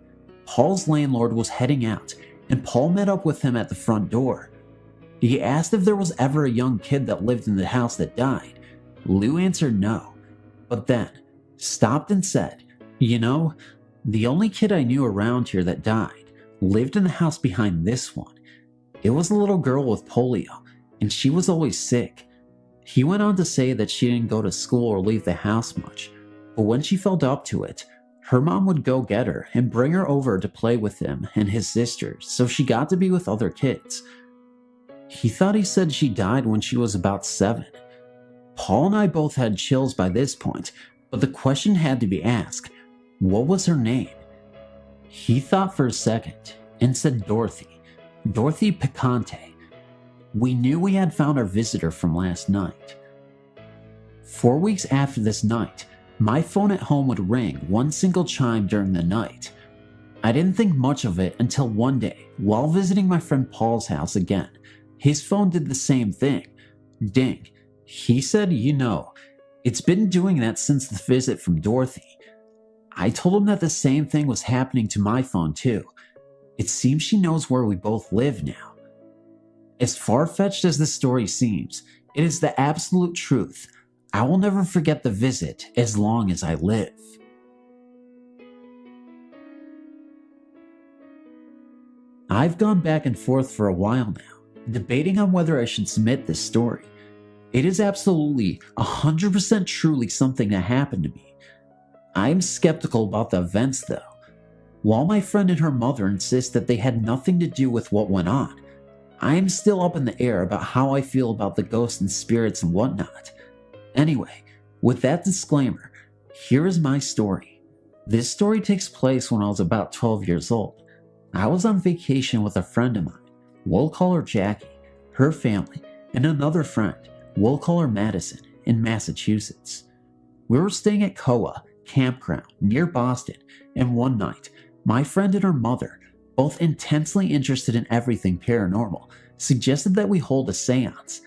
Paul's landlord was heading out, and Paul met up with him at the front door. He asked if there was ever a young kid that lived in the house that died. Lou answered no, but then stopped and said, "You know, the only kid I knew around here that died lived in the house behind this one. It was a little girl with polio, and she was always sick." He went on to say that she didn't go to school or leave the house much, but when she felt up to it, her mom would go get her and bring her over to play with him and his sisters, so she got to be with other kids. He thought he said she died when she was about 7. Paul and I both had chills by this point, but the question had to be asked, what was her name? He thought for a second and said Dorothy. Dorothy Picante. We knew we had found our visitor from last night. 4 weeks after this night, my phone at home would ring one single chime during the night. I didn't think much of it until one day, while visiting my friend Paul's house again, his phone did the same thing. Ding. He said, "You know, it's been doing that since the visit from Dorothy." I told him that the same thing was happening to my phone too. It seems she knows where we both live now. As far-fetched as this story seems, it is the absolute truth. I will never forget the visit as long as I live. I've gone back and forth for a while now, debating on whether I should submit this story. It is absolutely 100% truly something that happened to me. I am skeptical about the events though. While my friend and her mother insist that they had nothing to do with what went on, I am still up in the air about how I feel about the ghosts and spirits and whatnot. Anyway, with that disclaimer, here is my story. This story takes place when I was about 12 years old. I was on vacation with a friend of mine. We'll call her Jackie, her family, and another friend, we'll call her Madison, in Massachusetts. We were staying at Koa Campground near Boston, and one night, my friend and her mother, both intensely interested in everything paranormal, suggested that we hold a seance.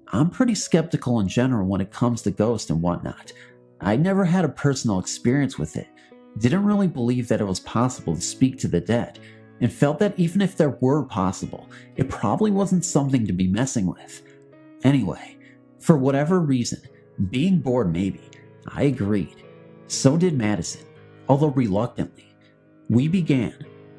I'm pretty skeptical in general when it comes to ghosts and whatnot. I never had a personal experience with it, didn't really believe that it was possible to speak to the dead, and felt that even if there were possible, it probably wasn't something to be messing with. Anyway, for whatever reason, being bored maybe, I agreed. So did Madison, although reluctantly. We began,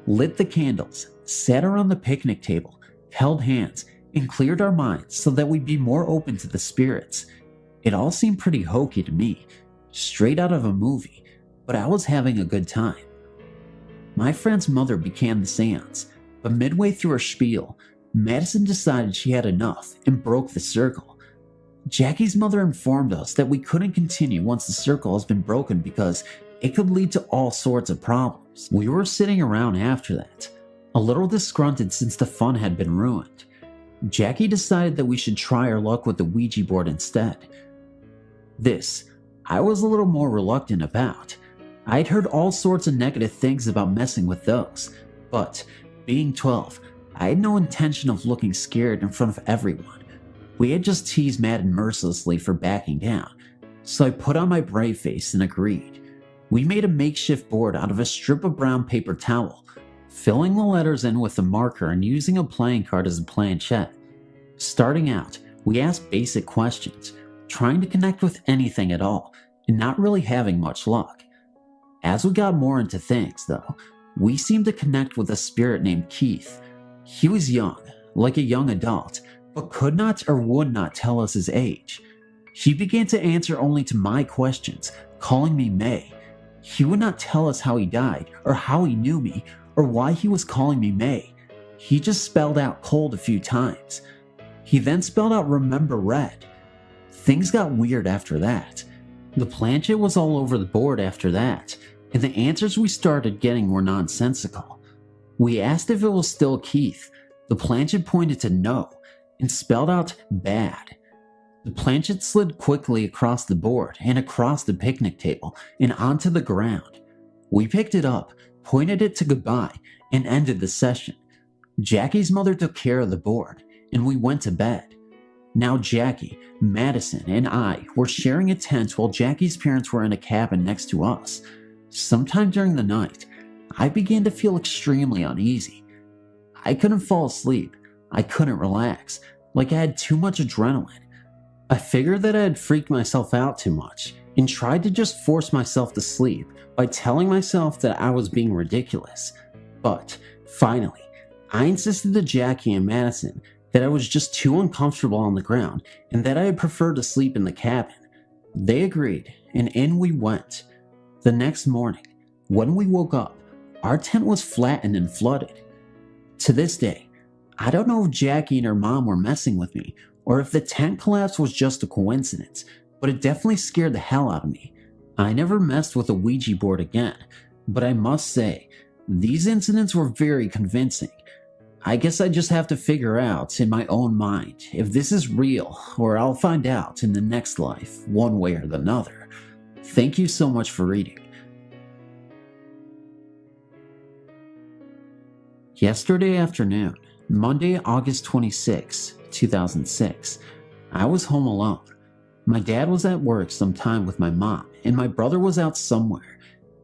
lit the candles, sat around the picnic table, held hands, and cleared our minds so that we'd be more open to the spirits. It all seemed pretty hokey to me, straight out of a movie, but I was having a good time. My friend's mother began the seance, but midway through her spiel, Madison decided she had enough and broke the circle. Jackie's mother informed us that we couldn't continue once the circle has been broken because it could lead to all sorts of problems. We were sitting around after that, a little disgruntled since the fun had been ruined. Jackie decided that we should try our luck with the Ouija board instead. This, I was a little more reluctant about. I'd heard all sorts of negative things about messing with those, but being 12, I had no intention of looking scared in front of everyone. We had just teased Madden mercilessly for backing down, so I put on my brave face and agreed. We made a makeshift board out of a strip of brown paper towel, filling the letters in with a marker and using a playing card as a planchette. Starting out, we asked basic questions, trying to connect with anything at all, and not really having much luck. As we got more into things, though, we seemed to connect with a spirit named Keith. He was young, like a young adult, but could not or would not tell us his age. He began to answer only to my questions, calling me May. He would not tell us how he died, or how he knew me, or why he was calling me May. He just spelled out cold a few times. He then spelled out remember red. Things got weird after that. The planchette was all over the board after that, and the answers we started getting were nonsensical. We asked if it was still Keith. The planchette pointed to no, and spelled out bad. The planchette slid quickly across the board and across the picnic table and onto the ground. We picked it up, pointed it to goodbye, and ended the session. Jackie's mother took care of the board, and we went to bed. Now Jackie, Madison, and I were sharing a tent while Jackie's parents were in a cabin next to us. Sometime during the night, I began to feel extremely uneasy. I couldn't fall asleep. I couldn't relax, like I had too much adrenaline. I figured that I had freaked myself out too much and tried to just force myself to sleep by telling myself that I was being ridiculous. But finally, I insisted to Jackie and Madison that I was just too uncomfortable on the ground and that I would prefer to sleep in the cabin. They agreed, and in we went. The next morning, when we woke up, our tent was flattened and flooded. To this day, I don't know if Jackie and her mom were messing with me or if the tent collapse was just a coincidence, but it definitely scared the hell out of me. I never messed with a Ouija board again, but I must say, these incidents were very convincing. I guess I just have to figure out in my own mind if this is real, or I'll find out in the next life, one way or another. Thank you so much for reading. Yesterday afternoon, Monday, August 26, 2006, I was home alone. My dad was at work sometime with my mom, and my brother was out somewhere.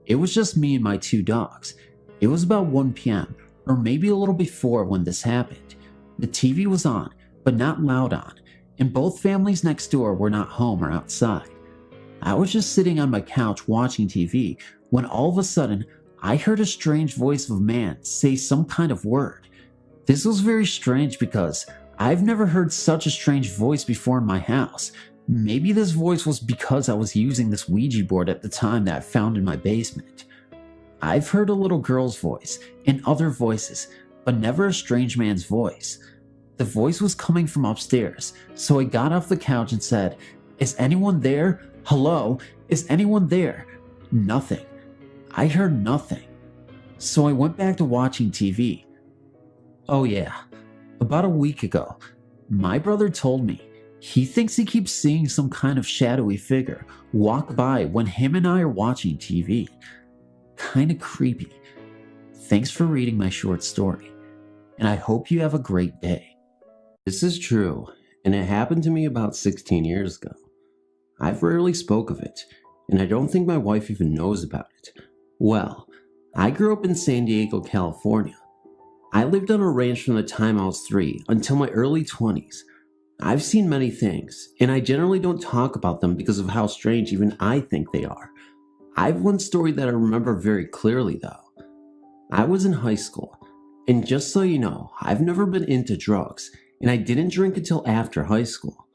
It was just me and my two dogs. It was about 1 p.m., or maybe a little before when this happened. The TV was on, but not loud on, and both families next door were not home or outside. I was just sitting on my couch watching TV when all of a sudden I heard a strange voice of a man say some kind of word. This was very strange because I've never heard such a strange voice before in my house. Maybe this voice was because I was using this Ouija board at the time that I found in my basement. I've heard a little girl's voice and other voices, but never a strange man's voice. The voice was coming from upstairs, so I got off the couch and said, "Is anyone there? Hello? Is anyone there?" Nothing. I heard nothing. So I went back to watching TV. Oh yeah, about a week ago, my brother told me he thinks he keeps seeing some kind of shadowy figure walk by when him and I are watching TV. Kinda creepy. Thanks for reading my short story, and I hope you have a great day. This is true, and it happened to me about 16 years ago. I've rarely spoke of it, and I don't think my wife even knows about it. Well, I grew up in San Diego, California. I lived on a ranch from the time I was 3 until my early 20s. I've seen many things, and I generally don't talk about them because of how strange even I think they are. I've one story that I remember very clearly though. I was in high school, and just so you know, I've never been into drugs, and I didn't drink until after high school.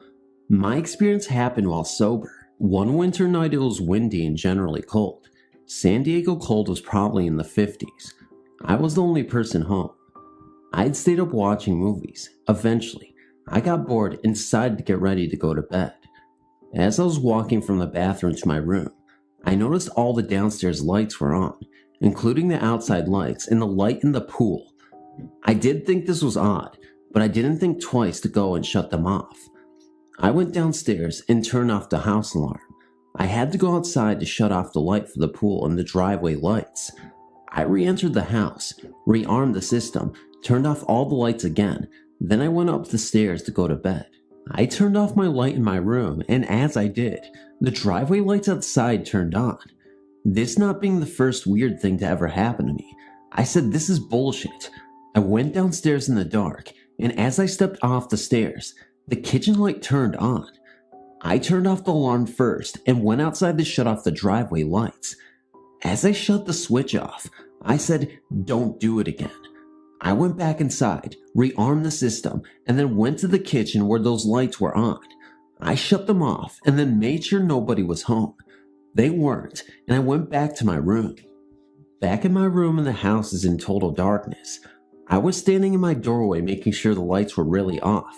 My experience happened while sober. One winter night it was windy and generally cold. San Diego cold was probably in the 50s. I was the only person home. I'd stayed up watching movies. Eventually, I got bored and decided to get ready to go to bed. As I was walking from the bathroom to my room, I noticed all the downstairs lights were on, including the outside lights and the light in the pool. I did think this was odd, but I didn't think twice to go and shut them off. I went downstairs and turned off the house alarm. I had to go outside to shut off the light for the pool and the driveway lights. I re-entered the house, rearmed the system, turned off all the lights again, then I went up the stairs to go to bed. I turned off my light in my room, and as I did, the driveway lights outside turned on. This not being the first weird thing to ever happen to me, I said this is bullshit. I went downstairs in the dark, and as I stepped off the stairs, the kitchen light turned on. I turned off the alarm first and went outside to shut off the driveway lights. As I shut the switch off, I said, "Don't do it again." I went back inside, rearmed the system, and then went to the kitchen where those lights were on. I shut them off and then made sure nobody was home. They weren't, and I went back to my room. Back in my room and the house is in total darkness. I was standing in my doorway making sure the lights were really off.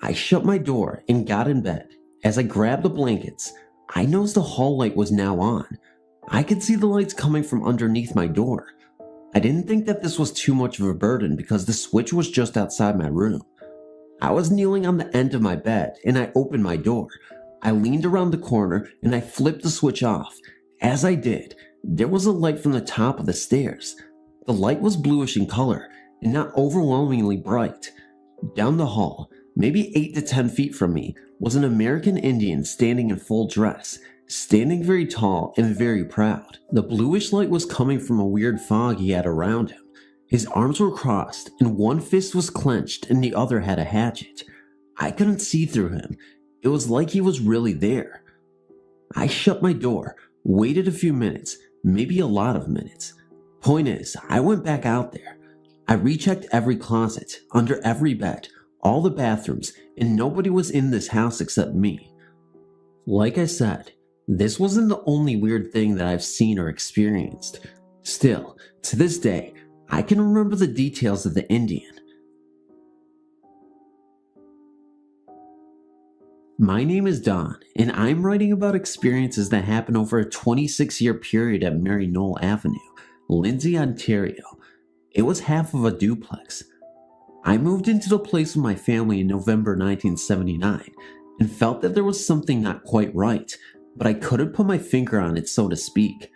I shut my door and got in bed. As I grabbed the blankets, I noticed the hall light was now on. I could see the lights coming from underneath my door. I didn't think that this was too much of a burden because the switch was just outside my room. I was kneeling on the end of my bed and I opened my door. I leaned around the corner and I flipped the switch off. As I did, there was a light from the top of the stairs. The light was bluish in color and not overwhelmingly bright. Down the hall, maybe 8 to 10 feet from me, was an American Indian standing in full dress, standing very tall and very proud. The bluish light was coming from a weird fog he had around him. His arms were crossed and one fist was clenched and the other had a hatchet. I couldn't see through him. It was like he was really there. I shut my door, waited a few minutes, maybe a lot of minutes. Point is, I went back out there. I rechecked every closet, under every bed, all the bathrooms, and nobody was in this house except me. Like I said, this wasn't the only weird thing that I've seen or experienced. Still, to this day, I can remember the details of the Indian. My name is Don, and I'm writing about experiences that happened over a 26-year period at Mary Knoll Avenue, Lindsay, Ontario. It was half of a duplex. I moved into the place with my family in November 1979 and felt that there was something not quite right, but I couldn't put my finger on it, so to speak.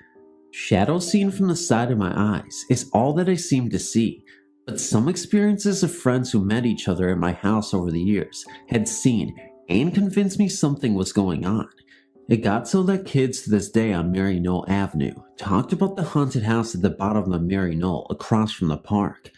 Shadows seen from the side of my eyes is all that I seem to see, but some experiences of friends who met each other at my house over the years had seen and convinced me something was going on. It got so that kids to this day on Mary Knoll Avenue talked about the haunted house at the bottom of Mary Knoll across from the park.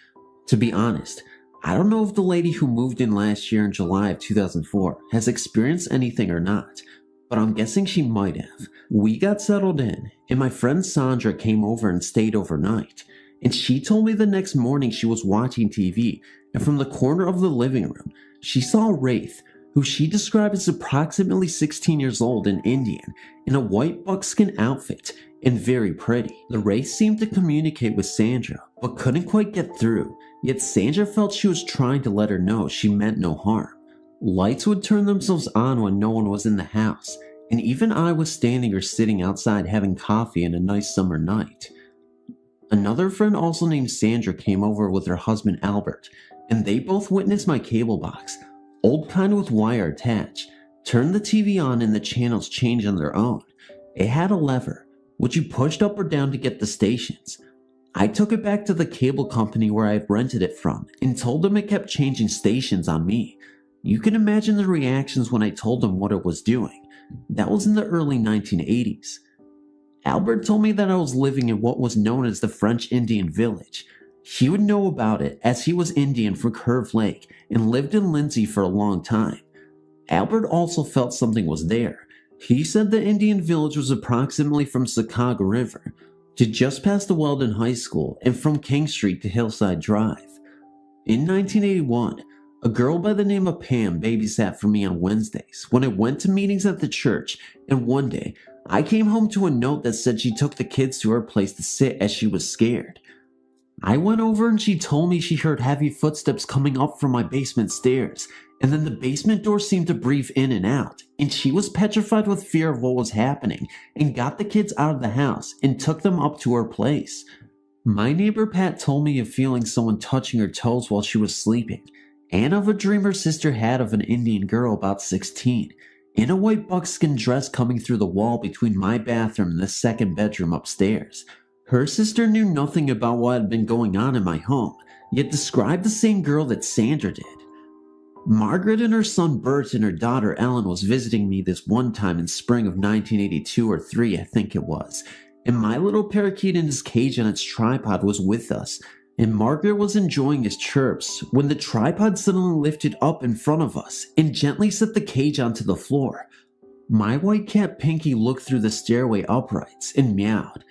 To be honest, I don't know if the lady who moved in last year in July of 2004 has experienced anything or not, but I'm guessing she might have. We got settled in, and my friend Sandra came over and stayed overnight, and she told me the next morning she was watching TV, and from the corner of the living room, she saw a wraith who she described as approximately 16 years old and Indian, in a white buckskin outfit, and very pretty. The wraith seemed to communicate with Sandra, but couldn't quite get through, yet Sandra felt she was trying to let her know she meant no harm. Lights would turn themselves on when no one was in the house, and even I was standing or sitting outside having coffee in a nice summer night. Another friend also named Sandra came over with her husband Albert, and they both witnessed my cable box, old kind with wire attached, turn the TV on and the channels change on their own. It had a lever, which you pushed up or down to get the stations. I took it back to the cable company where I had rented it from and told them it kept changing stations on me. You can imagine the reactions when I told them what it was doing. That was in the early 1980s. Albert told me that I was living in what was known as the French Indian Village. He would know about it as he was Indian from Curve Lake and lived in Lindsay for a long time. Albert also felt something was there. He said the Indian Village was approximately from Sakaga River to just past the Weldon High School and from King Street to Hillside Drive. In 1981, a girl by the name of Pam babysat for me on Wednesdays when I went to meetings at the church, and one day I came home to a note that said she took the kids to her place to sit as she was scared. I went over and she told me she heard heavy footsteps coming up from my basement stairs, and then the basement door seemed to breathe in and out, and she was petrified with fear of what was happening and got the kids out of the house and took them up to her place. My neighbor Pat told me of feeling someone touching her toes while she was sleeping, and of a dream her sister had of an Indian girl about 16 in a white buckskin dress coming through the wall between my bathroom and the second bedroom upstairs. Her sister knew nothing about what had been going on in my home, yet described the same girl that Sandra did. Margaret and her son Bert and her daughter Ellen was visiting me this one time in spring of 1982 or 3, I think it was, and my little parakeet in his cage on its tripod was with us, and Margaret was enjoying his chirps when the tripod suddenly lifted up in front of us and gently set the cage onto the floor. My white cat Pinky looked through the stairway uprights and meowed.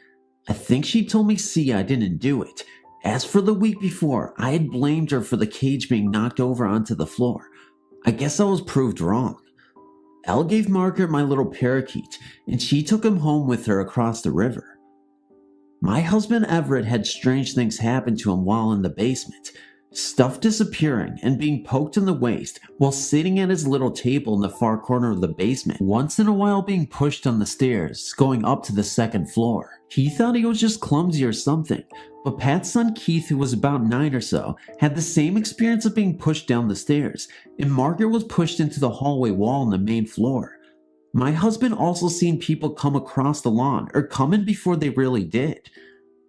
I think she told me see I didn't do it. As for the week before, I had blamed her for the cage being knocked over onto the floor. I guess I was proved wrong. Elle gave Margaret my little parakeet, and she took him home with her across the river. My husband Everett had strange things happen to him while in the basement. Stuff disappearing and being poked in the waist while sitting at his little table in the far corner of the basement, once in a while being pushed on the stairs going up to the second floor. He thought he was just clumsy or something, but Pat's son Keith, who was about 9 or so, had the same experience of being pushed down the stairs, and Margaret was pushed into the hallway wall on the main floor. My husband also seen people come across the lawn or come in before they really did.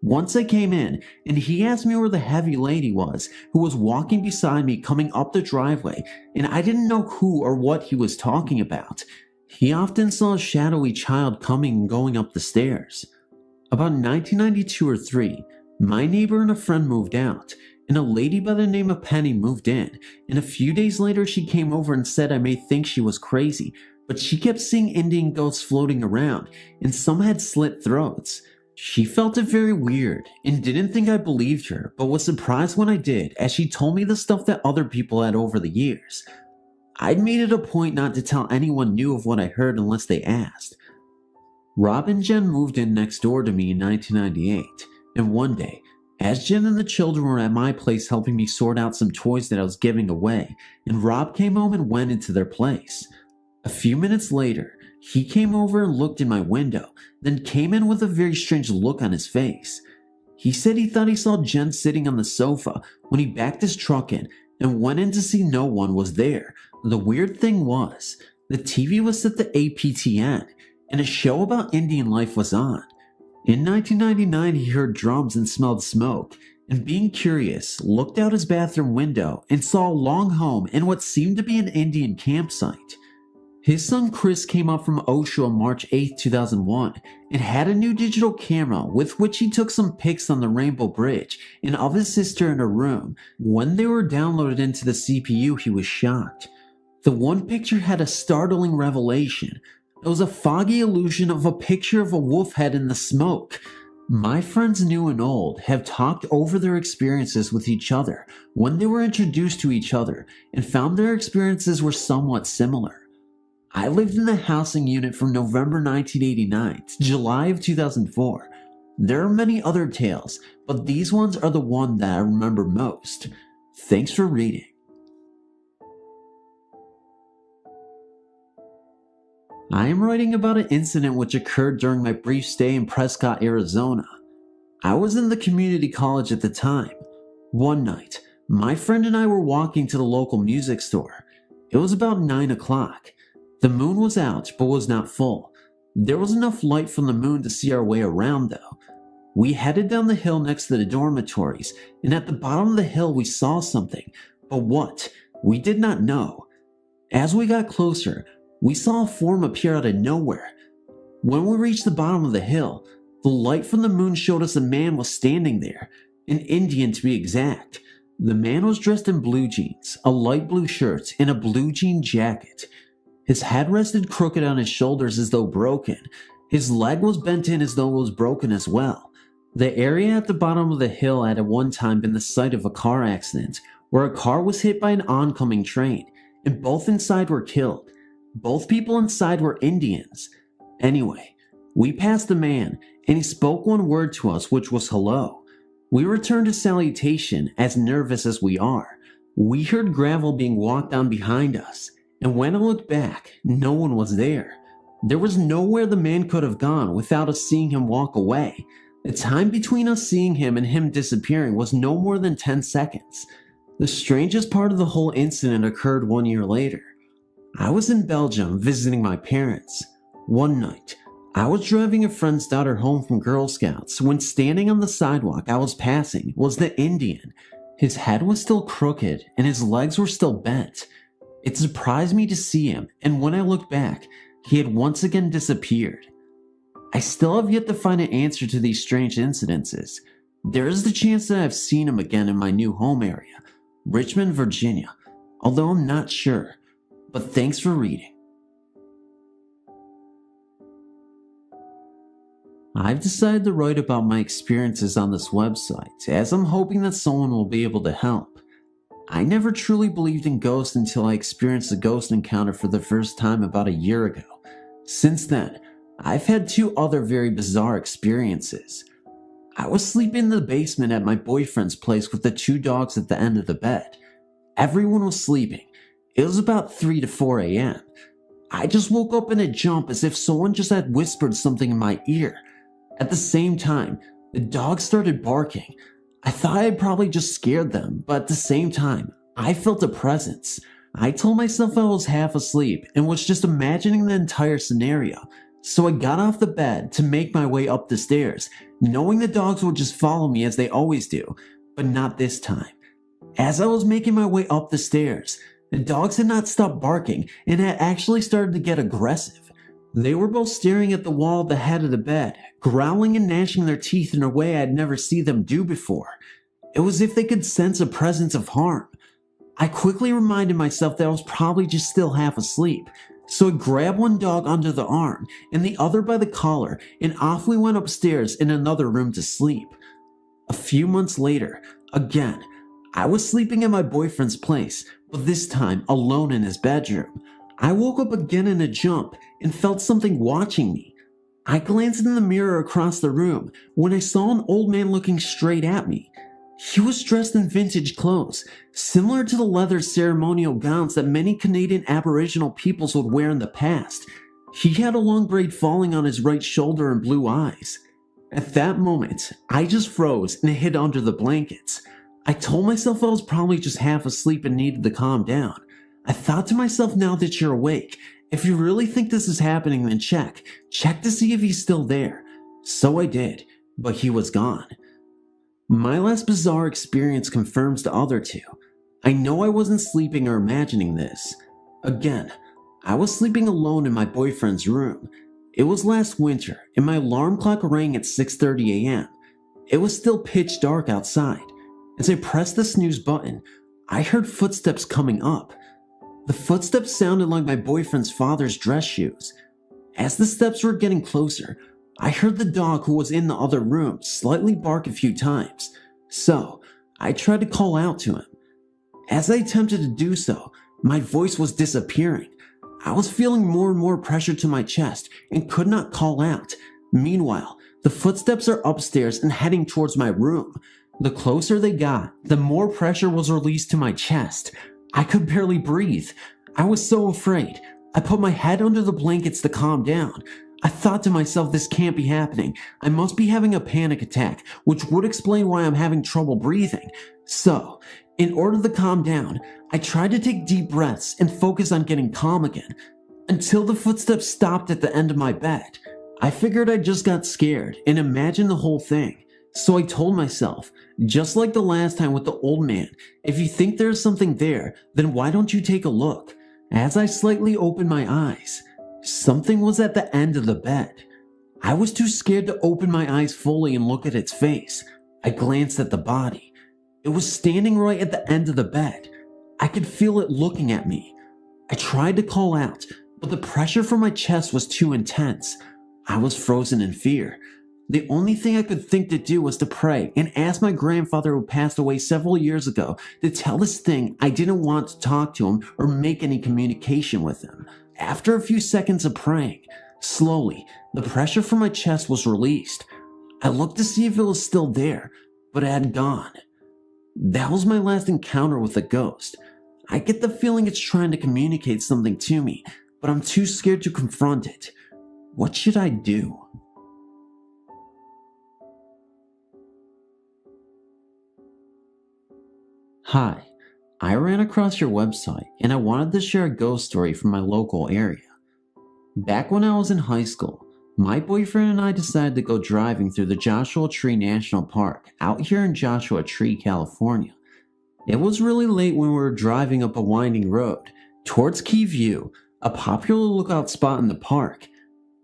Once I came in, and he asked me where the heavy lady was who was walking beside me coming up the driveway, and I didn't know who or what he was talking about. He often saw a shadowy child coming and going up the stairs. About 1992 or 3, my neighbor and a friend moved out, and a lady by the name of Penny moved in, and a few days later she came over and said I may think she was crazy, but she kept seeing Indian ghosts floating around, and some had slit throats. She felt it very weird, and didn't think I believed her, but was surprised when I did, as she told me the stuff that other people had over the years. I'd made it a point not to tell anyone new of what I heard unless they asked. Rob and Jen moved in next door to me in 1998, and one day, as Jen and the children were at my place helping me sort out some toys that I was giving away, and Rob came home and went into their place. A few minutes later, he came over and looked in my window, then came in with a very strange look on his face. He said he thought he saw Jen sitting on the sofa when he backed his truck in and went in to see no one was there. The weird thing was, the TV was set to APTN, and a show about Indian life was on. In 1999, he heard drums and smelled smoke, and being curious, looked out his bathroom window and saw a long home in what seemed to be an Indian campsite. His son Chris came up from OSHA on March 8, 2001, and had a new digital camera with which he took some pics on the Rainbow Bridge and of his sister in her room. When they were downloaded into the CPU, he was shocked. The one picture had a startling revelation. It was a foggy illusion of a picture of a wolf head in the smoke. My friends, new and old, have talked over their experiences with each other when they were introduced to each other and found their experiences were somewhat similar. I lived in the housing unit from November 1989 to July of 2004. There are many other tales, but these ones are the one that I remember most. Thanks for reading. I am writing about an incident which occurred during my brief stay in Prescott, Arizona. I was in the community college at the time. One night, my friend and I were walking to the local music store. It was about 9 o'clock. The moon was out, but was not full. There was enough light from the moon to see our way around, though. We headed down the hill next to the dormitories, and at the bottom of the hill we saw something, but what? We did not know. As we got closer, we saw a form appear out of nowhere. When we reached the bottom of the hill, the light from the moon showed us a man was standing there, an Indian to be exact. The man was dressed in blue jeans, a light blue shirt, and a blue jean jacket. His head rested crooked on his shoulders as though broken. His leg was bent in as though it was broken as well. The area at the bottom of the hill had at one time been the site of a car accident, where a car was hit by an oncoming train, and both inside were killed. Both people inside were Indians. Anyway, we passed the man, and he spoke one word to us, which was hello. We returned his salutation, as nervous as we are. We heard gravel being walked on behind us. And when I looked back, no one was there. There was nowhere the man could have gone without us seeing him walk away. The time between us seeing him and him disappearing was no more than 10 seconds. The strangest part of the whole incident occurred 1 year later. I was in Belgium visiting my parents. One night, I was driving a friend's daughter home from Girl Scouts when standing on the sidewalk I was passing was the Indian. His head was still crooked and his legs were still bent. It surprised me to see him, and when I looked back, he had once again disappeared. I still have yet to find an answer to these strange incidences. There is the chance that I've seen him again in my new home area, Richmond, Virginia, although I'm not sure. But thanks for reading. I've decided to write about my experiences on this website, as I'm hoping that someone will be able to help. I never truly believed in ghosts until I experienced a ghost encounter for the first time about a year ago. Since then, I've had 2 other very bizarre experiences. I was sleeping in the basement at my boyfriend's place with the 2 dogs at the end of the bed. Everyone was sleeping. It was about 3 to 4 a.m. I just woke up in a jump as if someone just had whispered something in my ear. At the same time, the dogs started barking. I thought I had probably just scared them, but at the same time, I felt a presence. I told myself I was half asleep and was just imagining the entire scenario. So I got off the bed to make my way up the stairs, knowing the dogs would just follow me as they always do, but not this time. As I was making my way up the stairs, the dogs had not stopped barking and had actually started to get aggressive. They were both staring at the wall at the head of the bed, growling and gnashing their teeth in a way I'd never seen them do before. It was as if they could sense a presence of harm. I quickly reminded myself that I was probably just still half asleep, so I grabbed one dog under the arm and the other by the collar, and off we went upstairs in another room to sleep. A few months later, again, I was sleeping at my boyfriend's place, but this time alone in his bedroom. I woke up again in a jump and felt something watching me. I glanced in the mirror across the room when I saw an old man looking straight at me. He was dressed in vintage clothes, similar to the leather ceremonial gowns that many Canadian Aboriginal peoples would wear in the past. He had a long braid falling on his right shoulder and blue eyes. At that moment, I just froze and hid under the blankets. I told myself I was probably just half asleep and needed to calm down. I thought to myself, now that you're awake, if you really think this is happening, then check to see if he's still there. So I did, but he was gone. My last bizarre experience confirms the other 2. I know I wasn't sleeping or imagining this. Again, I was sleeping alone in my boyfriend's room. It was last winter, and my alarm clock rang at 6:30 a.m. It was still pitch dark outside. As I pressed the snooze button, I heard footsteps coming up. The footsteps sounded like my boyfriend's father's dress shoes. As the steps were getting closer, I heard the dog who was in the other room slightly bark a few times. So, I tried to call out to him. As I attempted to do so, my voice was disappearing. I was feeling more and more pressure to my chest and could not call out. Meanwhile, the footsteps are upstairs and heading towards my room. The closer they got, the more pressure was released to my chest. I could barely breathe. I was so afraid. I put my head under the blankets to calm down. I thought to myself, this can't be happening. I must be having a panic attack, which would explain why I'm having trouble breathing. So, in order to calm down, I tried to take deep breaths and focus on getting calm again, until the footsteps stopped at the end of my bed. I figured I just got scared and imagined the whole thing. So I told myself, just like the last time with the old man, if you think there's something there, then why don't you take a look? As I slightly opened my eyes, something was at the end of the bed. I was too scared to open my eyes fully and look at its face. I glanced at the body. It was standing right at the end of the bed. I could feel it looking at me. I tried to call out, but the pressure from my chest was too intense. I was frozen in fear. The only thing I could think to do was to pray and ask my grandfather who passed away several years ago to tell this thing I didn't want to talk to him or make any communication with him. After a few seconds of praying, slowly, the pressure from my chest was released. I looked to see if it was still there, but it had gone. That was my last encounter with a ghost. I get the feeling it's trying to communicate something to me, but I'm too scared to confront it. What should I do? Hi, I ran across your website and I wanted to share a ghost story from my local area. Back when I was in high school, my boyfriend and I decided to go driving through the Joshua Tree National Park out here in Joshua Tree, California. It was really late when we were driving up a winding road towards Key View, a popular lookout spot in the park.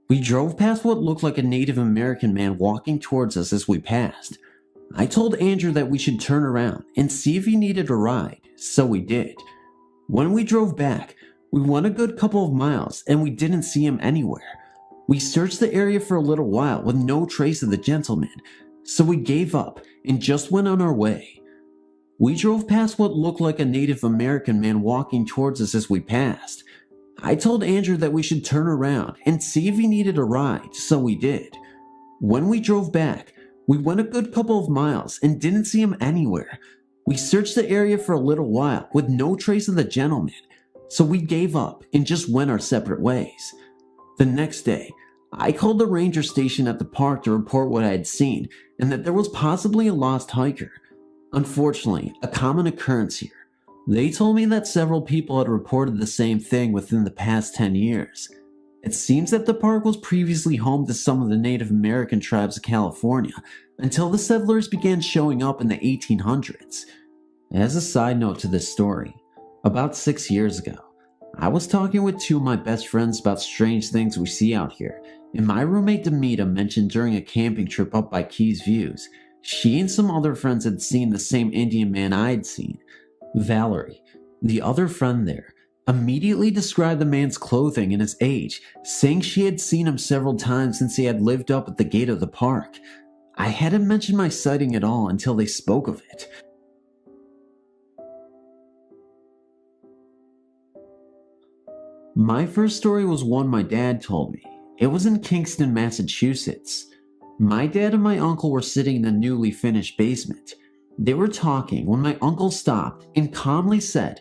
We drove past what looked like a Native American man walking towards us as we passed. I told Andrew that we should turn around and see if he needed a ride, so we did. When we drove back, we went a good couple of miles and we didn't see him anywhere. We searched the area for a little while with no trace of the gentleman, so we gave up and just went on our way. We drove past what looked like a Native American man walking towards us as we passed. I told Andrew that we should turn around and see if he needed a ride, so we did. When we drove back, we went a good couple of miles and didn't see him anywhere. We searched the area for a little while with no trace of the gentleman, so we gave up and just went our separate ways. The next day, I called the ranger station at the park to report what I had seen and that there was possibly a lost hiker. Unfortunately, a common occurrence here. They told me that several people had reported the same thing within the past 10 years. It seems that the park was previously home to some of the Native American tribes of California until the settlers began showing up in the 1800s. As a side note to this story, about 6 years ago, I was talking with two of my best friends about strange things we see out here, and my roommate Demita mentioned during a camping trip up by Keys Views, she and some other friends had seen the same Indian man I had seen. Valerie, the other friend there, immediately described the man's clothing and his age, saying she had seen him several times since he had lived up at the gate of the park. I hadn't mentioned my sighting at all until they spoke of it. My first story was one my dad told me. It was in Kingston, Massachusetts. My dad and my uncle were sitting in the newly finished basement. They were talking when my uncle stopped and calmly said,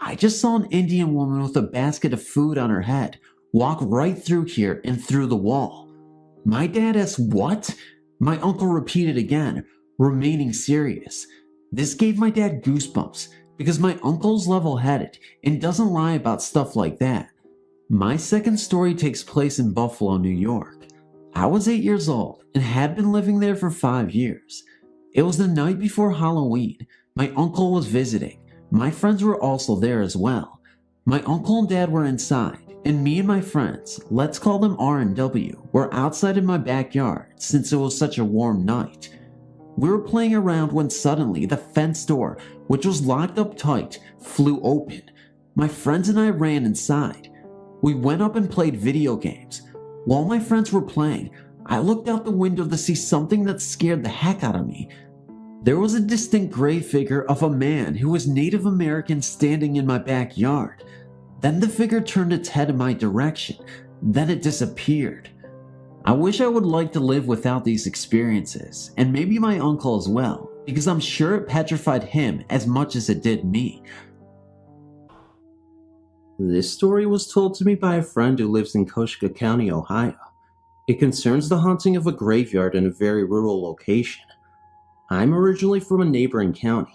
"I just saw an Indian woman with a basket of food on her head walk right through here and through the wall." My dad asked, "What?" My uncle repeated again, remaining serious. This gave my dad goosebumps because my uncle's level-headed and doesn't lie about stuff like that. My second story takes place in Buffalo, New York. I was 8 years old and had been living there for 5 years. It was the night before Halloween. My uncle was visiting. My friends were also there as well. My uncle and dad were inside, and me and my friends, let's call them R and W, were outside in my backyard since it was such a warm night. We were playing around when suddenly the fence door, which was locked up tight, flew open. My friends and I ran inside. We went up and played video games. While my friends were playing, I looked out the window to see something that scared the heck out of me. There was a distinct gray figure of a man who was Native American standing in my backyard. Then the figure turned its head in my direction. Then it disappeared. I wish I would like to live without these experiences, and maybe my uncle as well, because I'm sure it petrified him as much as it did me. This story was told to me by a friend who lives in Cuyahoga County, Ohio. It concerns the haunting of a graveyard in a very rural location. I'm originally from a neighboring county,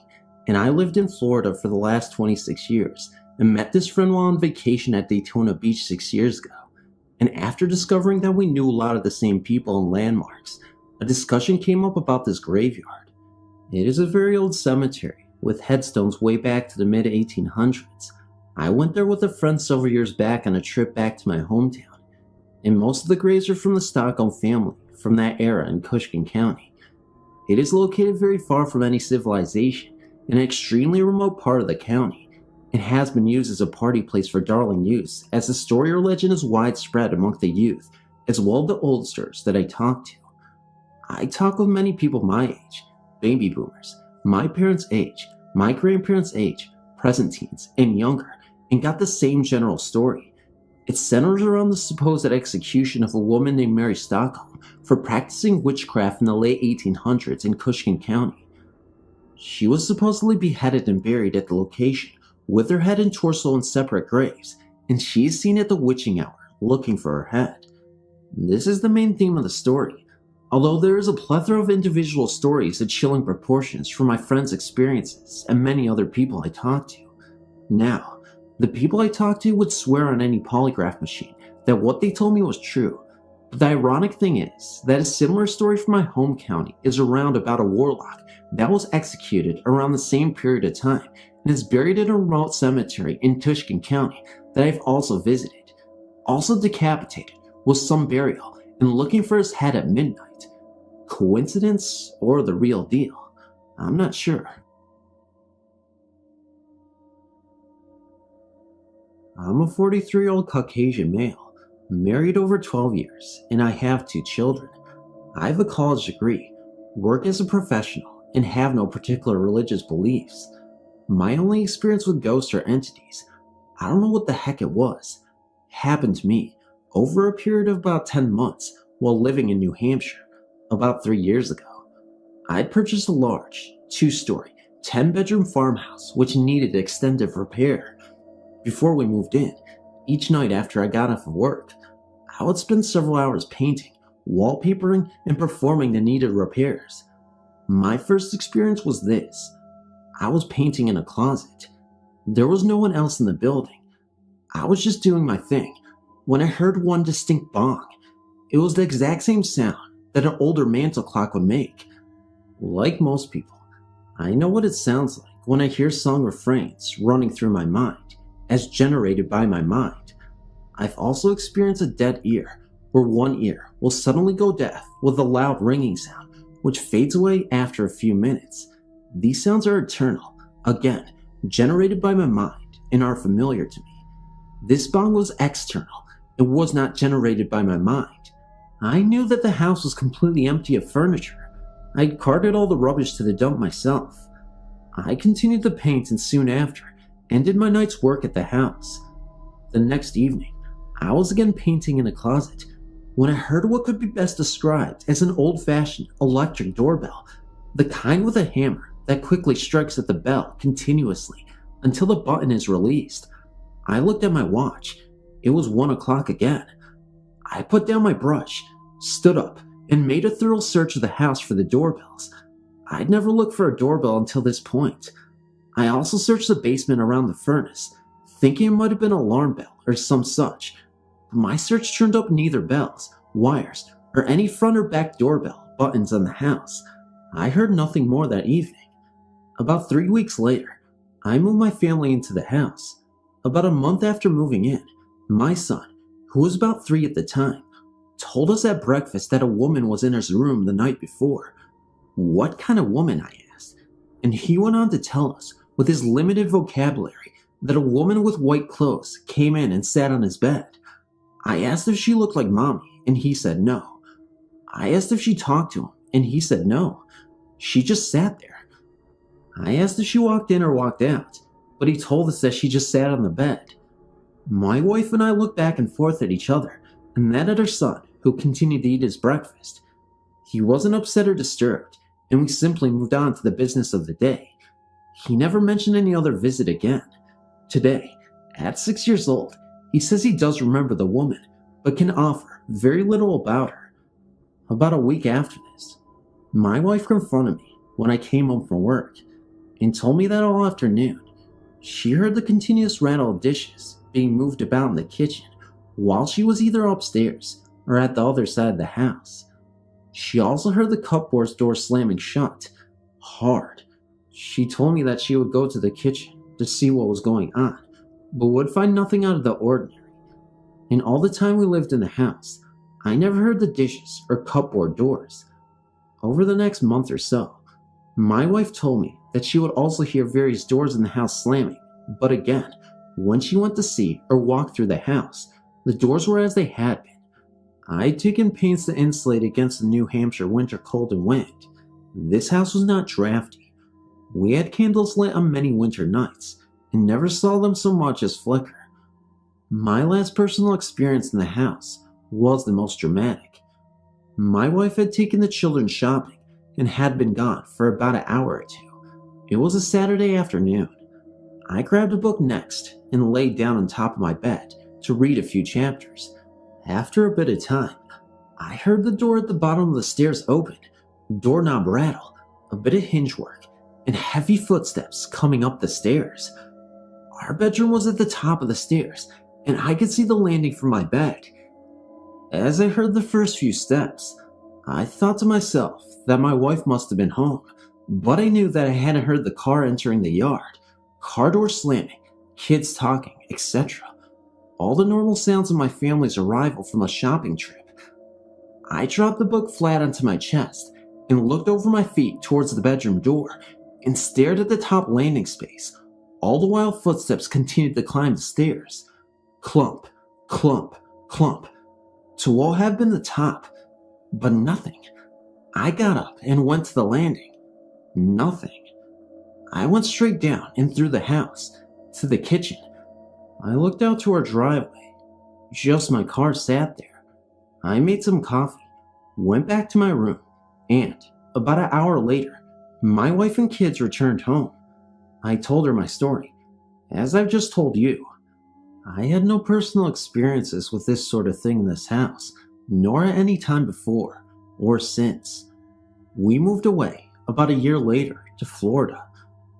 and I lived in Florida for the last 26 years and met this friend while on vacation at Daytona Beach 6 years ago. And after discovering that we knew a lot of the same people and landmarks, a discussion came up about this graveyard. It is a very old cemetery with headstones way back to the mid-1800s. I went there with a friend several years back on a trip back to my hometown, and most of the graves are from the Stockholm family from that era in Cuyahoga County. It is located very far from any civilization in an extremely remote part of the county. It has been used as a party place for darling youths, as the story or legend is widespread among the youth, as well as the oldsters that I talk to. I talk with many people my age, baby boomers, my parents' age, my grandparents' age, present teens, and younger, and got the same general story. It centers around the supposed execution of a woman named Mary Stockholm for practicing witchcraft in the late 1800s in Cuyahoga County. She was supposedly beheaded and buried at the location, with her head and torso in separate graves, and she is seen at the witching hour, looking for her head. This is the main theme of the story. Although there is a plethora of individual stories of chilling proportions from my friends' experiences and many other people I talked to. Now, the people I talked to would swear on any polygraph machine that what they told me was true. But the ironic thing is that a similar story from my home county is around about a warlock that was executed around the same period of time and is buried in a remote cemetery in Tushkin County that I've also visited. Also decapitated with some burial and looking for his head at midnight. Coincidence or the real deal? I'm not sure. I'm a 43-year-old Caucasian male, married over 12 years, and I have 2 children. I have a college degree, work as a professional, and have no particular religious beliefs. My only experience with ghosts or entities, I don't know what the heck it was, happened to me over a period of about 10 months while living in New Hampshire, about 3 years ago. I'd purchased a large, 2-story, 10-bedroom farmhouse which needed extensive repair. Before we moved in, each night after I got off of work, I would spend several hours painting, wallpapering, and performing the needed repairs. My first experience was this. I was painting in a closet. There was no one else in the building. I was just doing my thing when I heard one distinct bong. It was the exact same sound that an older mantel clock would make. Like most people, I know what it sounds like when I hear song refrains running through my mind, as generated by my mind. I've also experienced a dead ear, where one ear will suddenly go deaf with a loud ringing sound, which fades away after a few minutes. These sounds are eternal, again, generated by my mind, and are familiar to me. This bong was external, it was not generated by my mind. I knew that the house was completely empty of furniture. I'd carted all the rubbish to the dump myself. I continued to paint and soon after, ended my night's work at the house. The next evening, I was again painting in a closet when I heard what could be best described as an old-fashioned electric doorbell, the kind with a hammer that quickly strikes at the bell continuously until the button is released. I looked at my watch. It was 1 o'clock again. I put down my brush, stood up, and made a thorough search of the house for the doorbells. I'd never looked for a doorbell until this point. I also searched the basement around the furnace, thinking it might have been an alarm bell or some such. My search turned up neither bells, wires, or any front or back doorbell buttons on the house. I heard nothing more that evening. About 3 weeks later, I moved my family into the house. About a month after moving in, my son, who was about 3 at the time, told us at breakfast that a woman was in his room the night before. What kind of woman, I asked, and he went on to tell us, with his limited vocabulary, that a woman with white clothes came in and sat on his bed. I asked if she looked like Mommy, and he said no. I asked if she talked to him, and he said no. She just sat there. I asked if she walked in or walked out, but he told us that she just sat on the bed. My wife and I looked back and forth at each other, and then at her son, who continued to eat his breakfast. He wasn't upset or disturbed, and we simply moved on to the business of the day. He never mentioned any other visit again. Today, at 6 years old, he says he does remember the woman, but can offer very little about her. About a week after this, my wife confronted me when I came home from work and told me that all afternoon, she heard the continuous rattle of dishes being moved about in the kitchen while she was either upstairs or at the other side of the house. She also heard the cupboard door slamming shut, hard. She told me that she would go to the kitchen to see what was going on, but would find nothing out of the ordinary. In all the time we lived in the house, I never heard the dishes or cupboard doors. Over the next month or so, my wife told me that she would also hear various doors in the house slamming, but again, when she went to see or walk through the house, the doors were as they had been. I'd taken pains to insulate against the New Hampshire winter cold and wind. This house was not drafty. We had candles lit on many winter nights, and never saw them so much as flicker. My last personal experience in the house was the most dramatic. My wife had taken the children shopping and had been gone for about an hour or two. It was a Saturday afternoon. I grabbed a book next and laid down on top of my bed to read a few chapters. After a bit of time, I heard the door at the bottom of the stairs open, doorknob rattle, a bit of hinge work, and heavy footsteps coming up the stairs. Our bedroom was at the top of the stairs, and I could see the landing from my bed. As I heard the first few steps, I thought to myself that my wife must have been home, but I knew that I hadn't heard the car entering the yard, car door slamming, kids talking, etc. All the normal sounds of my family's arrival from a shopping trip. I dropped the book flat onto my chest and looked over my feet towards the bedroom door and stared at the top landing space, all the while footsteps continued to climb the stairs. Clump, clump, clump, to all have been the top, but nothing. I got up and went to the landing. Nothing. I went straight down and through the house, to the kitchen. I looked out to our driveway. Just my car sat there. I made some coffee, went back to my room, and about an hour later, my wife and kids returned home. I told her my story, as I've just told you. I had no personal experiences with this sort of thing in this house, nor at any time before or since. We moved away about a year later to Florida.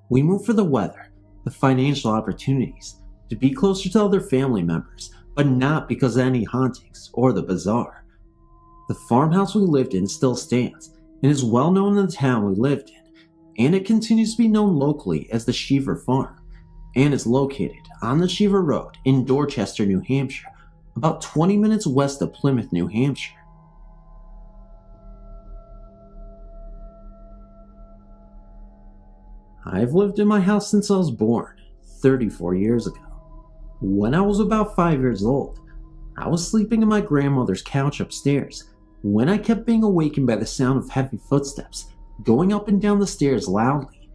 We moved for the weather, the financial opportunities, to be closer to other family members, but not because of any hauntings or the bizarre. The farmhouse we lived in still stands and is well known in the town we lived in, and it continues to be known locally as the Cheever Farm, and is located on the Cheever Road in Dorchester, New Hampshire, about 20 minutes west of Plymouth, New Hampshire. I've lived in my house since I was born, 34 years ago. When I was about 5 years old, I was sleeping in my grandmother's couch upstairs when I kept being awakened by the sound of heavy footsteps going up and down the stairs loudly.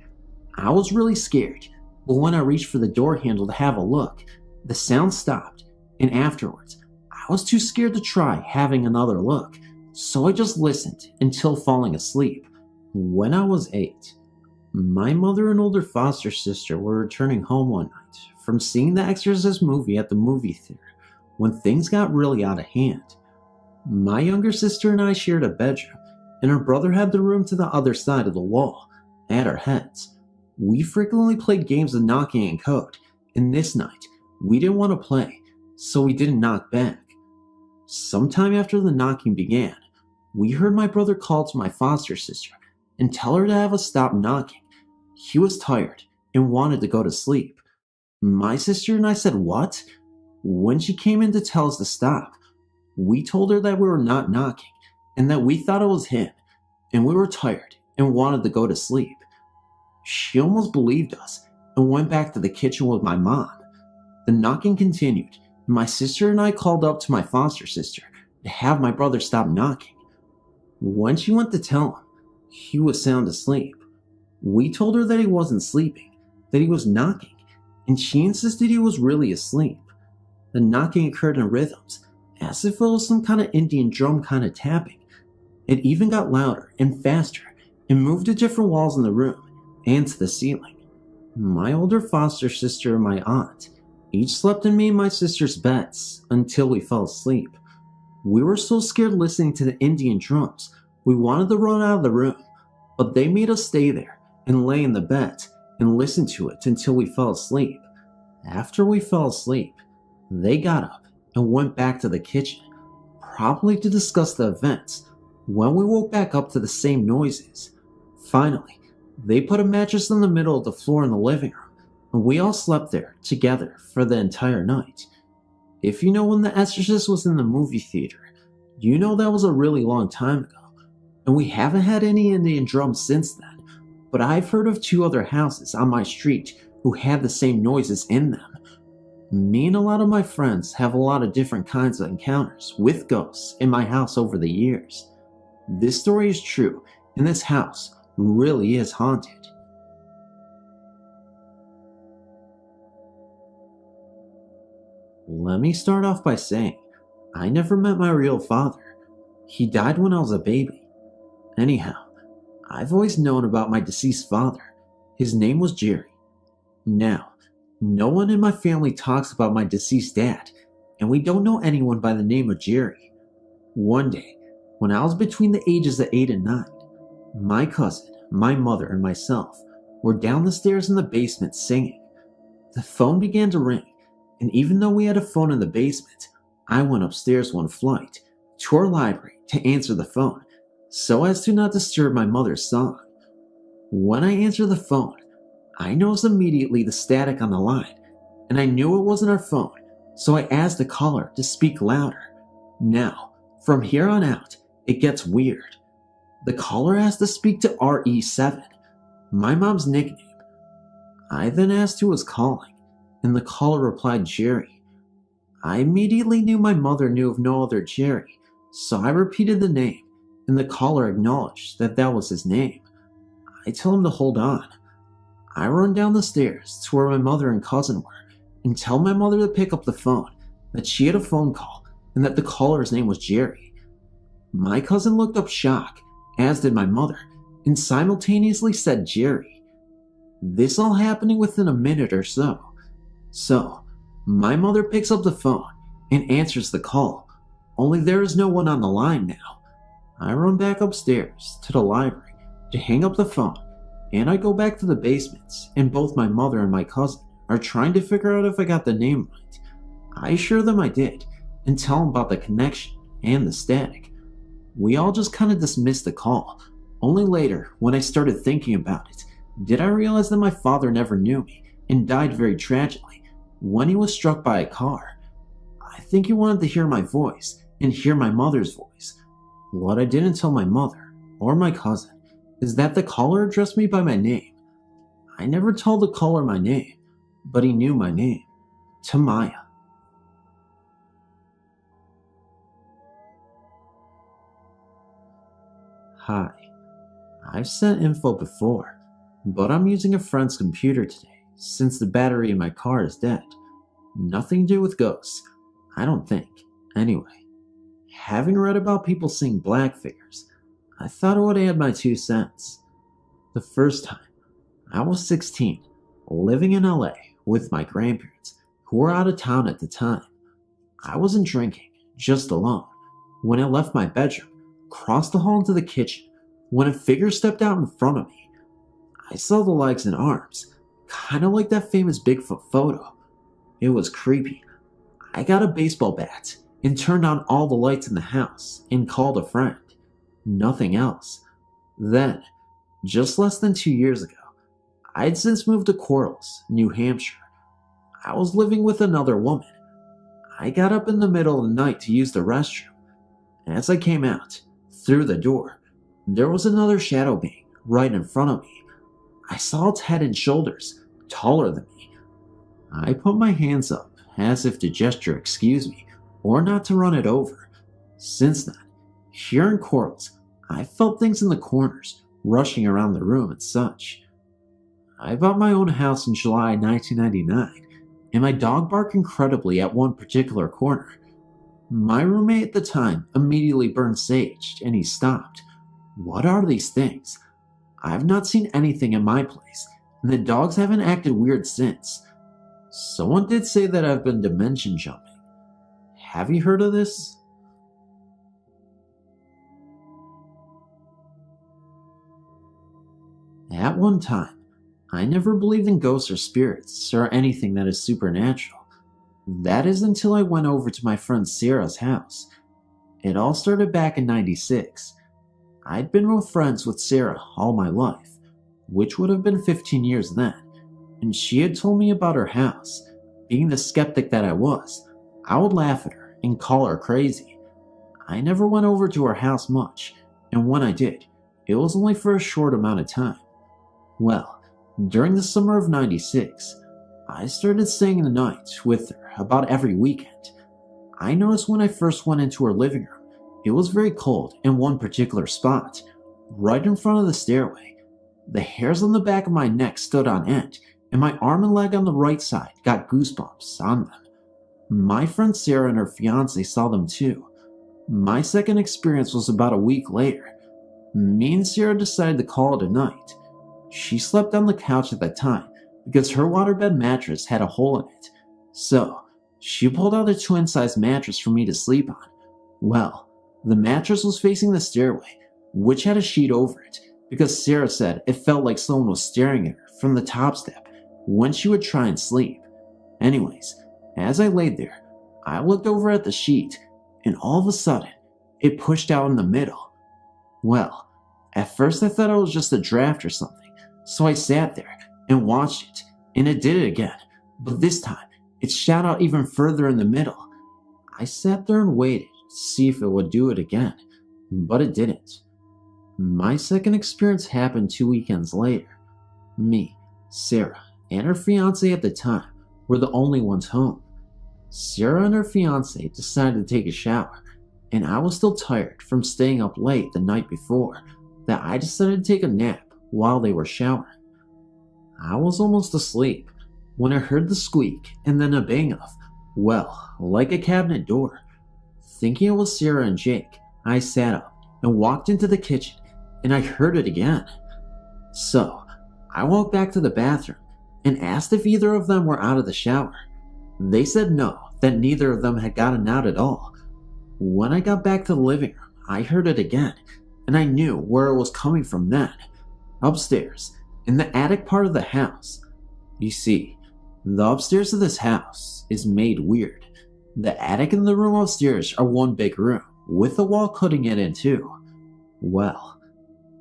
I was really scared, but when I reached for the door handle to have a look, the sound stopped, and afterwards, I was too scared to try having another look, so I just listened until falling asleep. When I was 8, my mother and older foster sister were returning home one night from seeing the Exorcist movie at the movie theater when things got really out of hand. My younger sister and I shared a bedroom, and her brother had the room to the other side of the wall, at our heads. We frequently played games of knocking and code, and this night, we didn't want to play, so we didn't knock back. Sometime after the knocking began, we heard my brother call to my foster sister and tell her to have us stop knocking. He was tired and wanted to go to sleep. My sister and I said, "What?" When she came in to tell us to stop, we told her that we were not knocking and that we thought it was him, and we were tired and wanted to go to sleep. She almost believed us and went back to the kitchen with my mom. The knocking continued, and my sister and I called up to my foster sister to have my brother stop knocking. When she went to tell him, he was sound asleep. We told her that he wasn't sleeping, that he was knocking, and she insisted he was really asleep. The knocking occurred in rhythms, as if it was some kind of Indian drum kind of tapping. It even got louder and faster and moved to different walls in the room and to the ceiling. My older foster sister and my aunt each slept in me and my sister's beds until we fell asleep. We were so scared listening to the Indian drums, we wanted to run out of the room, but they made us stay there and lay in the bed and listen to it until we fell asleep. After we fell asleep, they got up and went back to the kitchen, probably to discuss the events, when we woke back up to the same noises. Finally, they put a mattress in the middle of the floor in the living room, and we all slept there together for the entire night. If you know when The Exorcist was in the movie theater, you know that was a really long time ago, and we haven't had any Indian drums since then, but I've heard of 2 other houses on my street who had the same noises in them. Me and a lot of my friends have a lot of different kinds of encounters with ghosts in my house over the years. This story is true, and this house really is haunted. Let me start off by saying, I never met my real father. He died when I was a baby. Anyhow, I've always known about my deceased father. His name was Jerry. Now, no one in my family talks about my deceased dad, and we don't know anyone by the name of Jerry. One day, When I was between the ages of 8 and 9, my cousin, my mother, and myself were down the stairs in the basement singing. The phone began to ring, and even though we had a phone in the basement, I went upstairs one flight to our library to answer the phone so as to not disturb my mother's song. When I answered the phone, I noticed immediately the static on the line, and I knew it wasn't our phone, so I asked the caller to speak louder. Now, from here on out, it gets weird. The caller asked to speak to RE7, my mom's nickname. I then asked who was calling, and the caller replied Jerry. I immediately knew my mother knew of no other Jerry, so I repeated the name, and the caller acknowledged that that was his name. I tell him to hold on. I run down the stairs to where my mother and cousin were, and tell my mother to pick up the phone, that she had a phone call, and that the caller's name was Jerry. My cousin looked up shocked, as did my mother, and simultaneously said Jerry. This all happening within a minute or so. So, my mother picks up the phone and answers the call, only there is no one on the line now. I run back upstairs to the library to hang up the phone, and I go back to the basement, and both my mother and my cousin are trying to figure out if I got the name right. I assure them I did, and tell them about the connection and the static. We all just kind of dismissed the call. Only later, when I started thinking about it, did I realize that my father never knew me and died very tragically when he was struck by a car. I think he wanted to hear my voice and hear my mother's voice. What I didn't tell my mother or my cousin is that the caller addressed me by my name. I never told the caller my name, but he knew my name, Tamaya. Hi, I've sent info before, but I'm using a friend's computer today since the battery in my car is dead. Nothing to do with ghosts, I don't think. Anyway, having read about people seeing black figures, I thought I would add my 2 cents. The first time, I was 16, living in LA with my grandparents, who were out of town at the time. I wasn't drinking, just alone, when I left my bedroom, crossed the hall into the kitchen, when a figure stepped out in front of me. I saw the legs and arms, kind of like that famous Bigfoot photo. It was creepy. I got a baseball bat and turned on all the lights in the house and called a friend. Nothing else. Then, just less than 2 years ago, I had since moved to Quarles, New Hampshire. I was living with another woman. I got up in the middle of the night to use the restroom. As I came out, through the door, there was another shadow being right in front of me. I saw its head and shoulders, taller than me. I put my hands up, as if to gesture excuse me, or not to run it over. Since then, here in Quarles, I felt things in the corners, rushing around the room and such. I bought my own house in July 1999, and my dog barked incredibly at one particular corner. My roommate at the time immediately burned sage, and he stopped. What are these things? I've not seen anything in my place, and the dogs haven't acted weird since. Someone did say that I've been dimension jumping. Have you heard of this? At one time, I never believed in ghosts or spirits or anything that is supernatural. That is until I went over to my friend Sarah's house. It all started back in '96. I'd been friends with Sarah all my life, which would have been 15 years then, and she had told me about her house. Being the skeptic that I was, I would laugh at her and call her crazy. I never went over to her house much, and when I did, it was only for a short amount of time. Well, during the summer of '96, I started staying the night with her about every weekend. I noticed when I first went into her living room, it was very cold in one particular spot, right in front of the stairway. The hairs on the back of my neck stood on end, and my arm and leg on the right side got goosebumps on them. My friend Sarah and her fiance saw them too. My second experience was about a week later. Me and Sarah decided to call it a night. She slept on the couch at that time because her waterbed mattress had a hole in it. So, she pulled out a twin-size mattress for me to sleep on. Well, The mattress was facing the stairway, which had a sheet over it, because Sarah said it felt like someone was staring at her from the top step when she would try and sleep. Anyways, as I laid there, I looked over at the sheet, and all of a sudden, it pushed out in the middle. Well, at first I thought it was just a draft or something, so I sat there and watched it, and it did it again, but this time, it shot out even further in the middle. I sat there and waited to see if it would do it again, but it didn't. My second experience happened 2 weekends later. Me, Sarah, and her fiance at the time were the only ones home. Sarah and her fiance decided to take a shower, and I was still tired from staying up late the night before that I decided to take a nap while they were showering. I was almost asleep when I heard the squeak and then a bang of, well, like a cabinet door. Thinking it was Sarah and Jake, I sat up and walked into the kitchen, and I heard it again. So, I walked back to the bathroom and asked if either of them were out of the shower. They said no, that neither of them had gotten out at all. When I got back to the living room, I heard it again, and I knew where it was coming from then. Upstairs, in the attic part of the house. You see, the upstairs of this house is made weird. The attic and the room upstairs are one big room, with a wall cutting it in two. Well,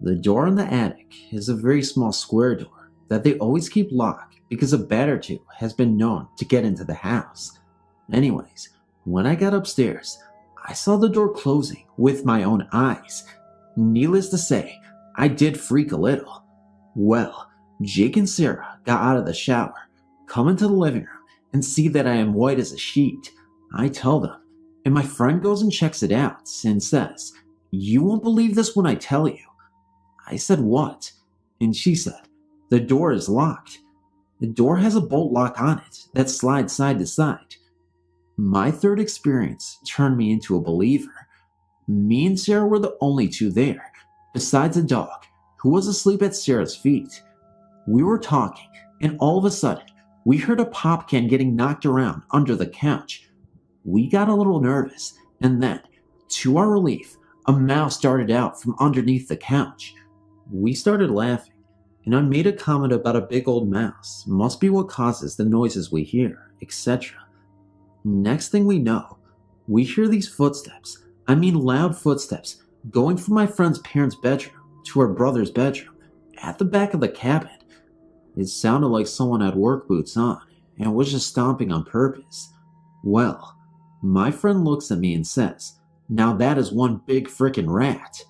the door in the attic is a very small square door that they always keep locked because a bat or two has been known to get into the house. Anyways, when I got upstairs, I saw the door closing with my own eyes. Needless to say, I did freak a little. Well, Jake and Sarah got out of the shower, come into the living room, and see that I am white as a sheet. I tell them, and my friend goes and checks it out and says, "You won't believe this when I tell you." I said, "What?" And she said, "The door is locked. The door has a bolt lock on it that slides side to side." My third experience turned me into a believer. Me and Sarah were the only two there, besides a dog, who was asleep at Sarah's feet. We were talking, and all of a sudden, we heard a pop can getting knocked around under the couch. We got a little nervous, and then, to our relief, a mouse darted out from underneath the couch. We started laughing, and I made a comment about a big old mouse must be what causes the noises we hear, etc. Next thing we know, we hear these footsteps, loud footsteps, going from my friend's parents' bedroom to her brother's bedroom, at the back of the cabin. It sounded like someone had work boots on, and was just stomping on purpose. Well, my friend looks at me and says, "Now that is one big frickin' rat."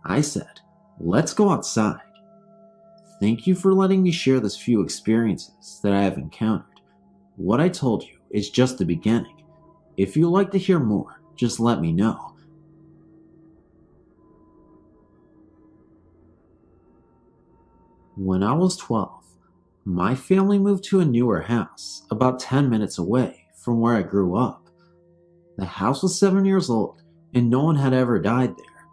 I said, "Let's go outside." Thank you for letting me share this few experiences that I have encountered. What I told you is just the beginning. If you'd like to hear more, just let me know. When I was 12, my family moved to a newer house about 10 minutes away from where I grew up. The house was 7 years old and no one had ever died there.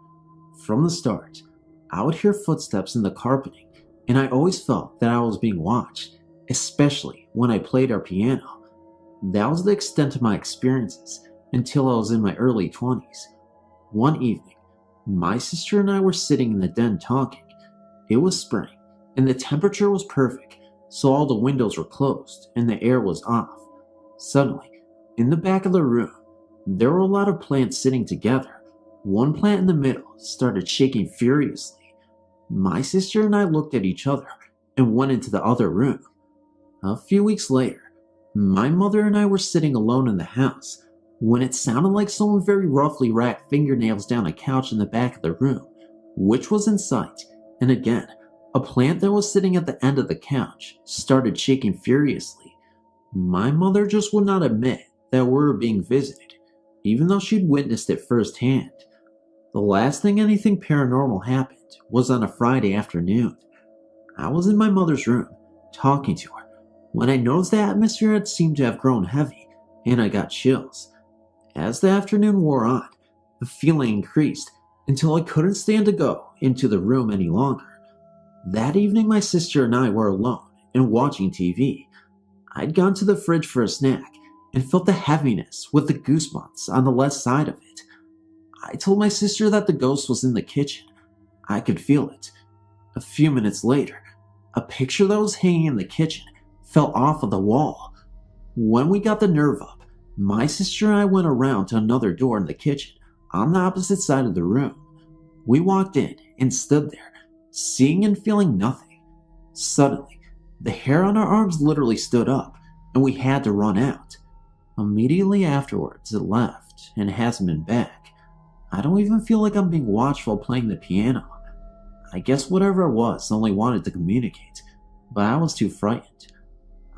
From the start, I would hear footsteps in the carpeting, and I always felt that I was being watched, especially when I played our piano. That was the extent of my experiences until I was in my early 20s. One evening, my sister and I were sitting in the den talking. It was spring, and the temperature was perfect, so all the windows were closed and the air was off. Suddenly, in the back of the room, there were a lot of plants sitting together. One plant in the middle started shaking furiously. My sister and I looked at each other and went into the other room. A few weeks later, my mother and I were sitting alone in the house when it sounded like someone very roughly racked fingernails down a couch in the back of the room, which was in sight, and again, a plant that was sitting at the end of the couch started shaking furiously. My mother just would not admit that we were being visited, even though she'd witnessed it firsthand. The last thing anything paranormal happened was on a Friday afternoon. I was in my mother's room, talking to her, when I noticed the atmosphere had seemed to have grown heavy, and I got chills. As the afternoon wore on, the feeling increased until I couldn't stand to go into the room any longer. That evening, my sister and I were alone and watching TV. I'd gone to the fridge for a snack and felt the heaviness with the goosebumps on the left side of it. I told my sister that the ghost was in the kitchen. I could feel it. A few minutes later, a picture that was hanging in the kitchen fell off of the wall. When we got the nerve up, my sister and I went around to another door in the kitchen on the opposite side of the room. We walked in and stood there, seeing and feeling nothing. Suddenly, the hair on our arms literally stood up, and we had to run out. Immediately afterwards, it left and hasn't been back. I don't even feel like I'm being watched while playing the piano. I guess whatever it was only wanted to communicate, but I was too frightened.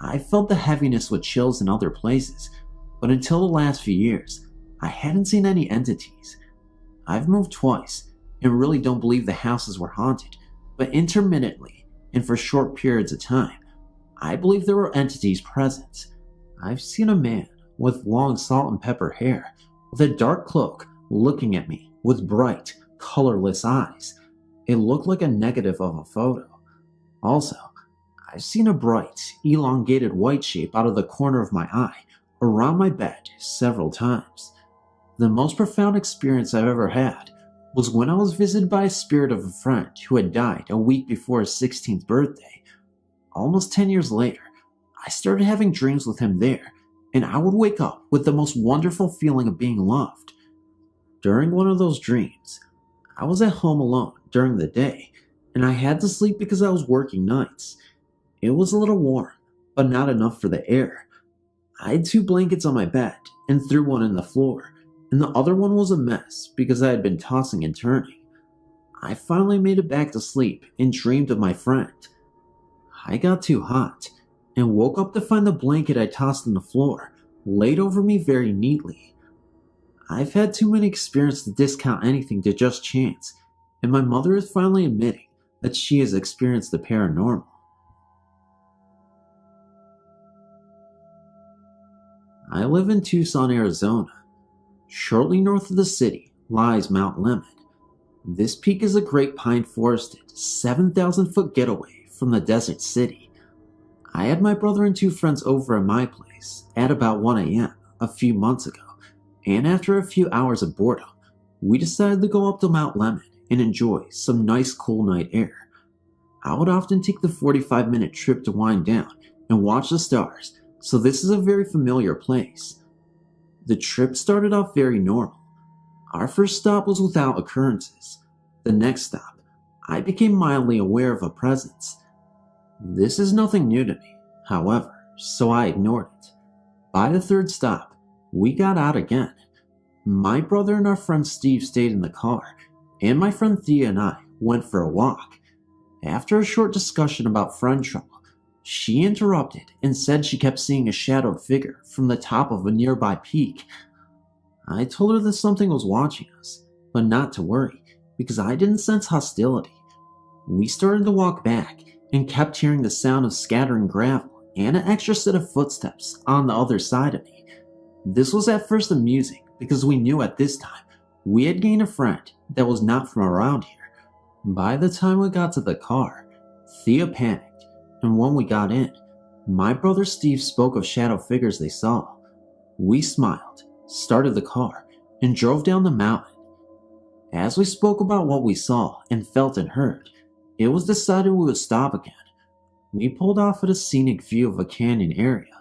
I felt the heaviness with chills in other places, but until the last few years, I hadn't seen any entities. I've moved twice, and really don't believe the houses were haunted, but intermittently, and for short periods of time, I believe there were entities present. I've seen a man with long salt and pepper hair, with a dark cloak, looking at me with bright, colorless eyes. It looked like a negative of a photo. Also, I've seen a bright, elongated white shape out of the corner of my eye, around my bed several times. The most profound experience I've ever had was when I was visited by a spirit of a friend who had died a week before his 16th birthday. Almost 10 years later, I started having dreams with him there, and I would wake up with the most wonderful feeling of being loved. During one of those dreams, I was at home alone during the day, and I had to sleep because I was working nights. It was a little warm, but not enough for the air. I had 2 blankets on my bed and threw one in the floor, and the other one was a mess because I had been tossing and turning. I finally made it back to sleep and dreamed of my friend. I got too hot and woke up to find the blanket I tossed on the floor laid over me very neatly. I've had too many experiences to discount anything to just chance, and my mother is finally admitting that she has experienced the paranormal. I live in Tucson, Arizona. Shortly north of the city lies Mount Lemmon. This peak is a great pine-forested, 7,000-foot getaway from the desert city. I had my brother and 2 friends over at my place at about 1 a.m. a few months ago, and after a few hours of boredom, we decided to go up to Mount Lemmon and enjoy some nice cool night air. I would often take the 45-minute trip to wind down and watch the stars, so this is a very familiar place. The trip started off very normal. Our first stop was without occurrences. The next stop, I became mildly aware of a presence. This is nothing new to me, however, so I ignored it. By the 3rd stop, we got out again. My brother and our friend Steve stayed in the car, and my friend Thea and I went for a walk. After a short discussion about friend trouble, she interrupted and said she kept seeing a shadowed figure from the top of a nearby peak. I told her that something was watching us, but not to worry, because I didn't sense hostility. We started to walk back and kept hearing the sound of scattering gravel and an extra set of footsteps on the other side of me. This was at first amusing because we knew at this time we had gained a friend that was not from around here. By the time we got to the car, Thea panicked, and when we got in, my brother Steve spoke of shadow figures they saw. We smiled, started the car, and drove down the mountain. As we spoke about what we saw and felt and heard, it was decided we would stop again. We pulled off at a scenic view of a canyon area,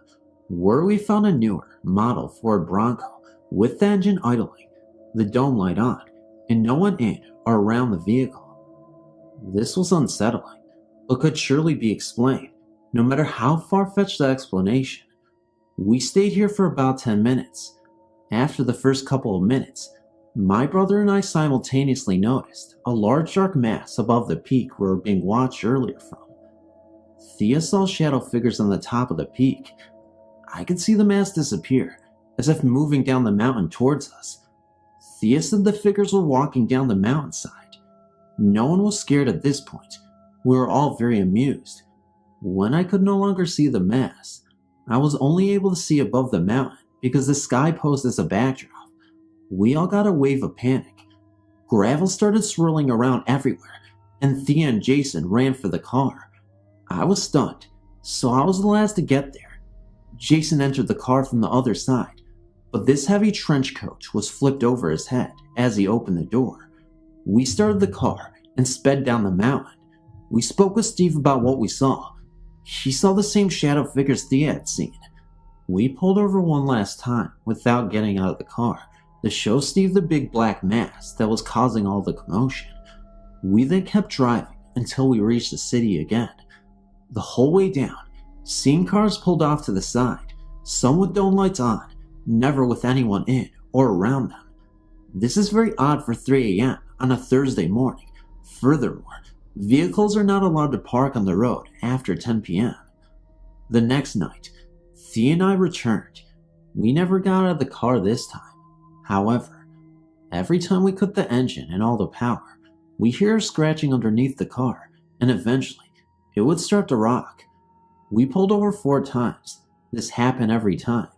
where we found a newer model Ford Bronco with the engine idling, the dome light on, and no one in or around the vehicle. This was unsettling, but could surely be explained, no matter how far-fetched the explanation. We stayed here for about 10 minutes. After the first couple of minutes, my brother and I simultaneously noticed a large dark mass above the peak we were being watched earlier from. Thea saw shadow figures on the top of the peak. I could see the mass disappear, as if moving down the mountain towards us. Thea said the figures were walking down the mountainside. No one was scared at this point. We were all very amused. When I could no longer see the mass, I was only able to see above the mountain because the sky posed as a backdrop. We all got a wave of panic. Gravel started swirling around everywhere, and Thea and Jason ran for the car. I was stunned, so I was the last to get there. Jason entered the car from the other side, but this heavy trench coat was flipped over his head as he opened the door. We started the car and sped down the mountain. We spoke with Steve about what we saw. He saw the same shadow figures Thea had seen. We pulled over one last time without getting out of the car to show Steve the big black mass that was causing all the commotion. We then kept driving until we reached the city again. The whole way down, seeing cars pulled off to the side, some with dome lights on, never with anyone in or around them. This is very odd for 3 a.m. on a Thursday morning. Furthermore, vehicles are not allowed to park on the road after 10 p.m. The next night, Thea and I returned. We never got out of the car this time. However, every time we cut the engine and all the power, we hear scratching underneath the car, and eventually, it would start to rock. We pulled over 4 times. This happened every time.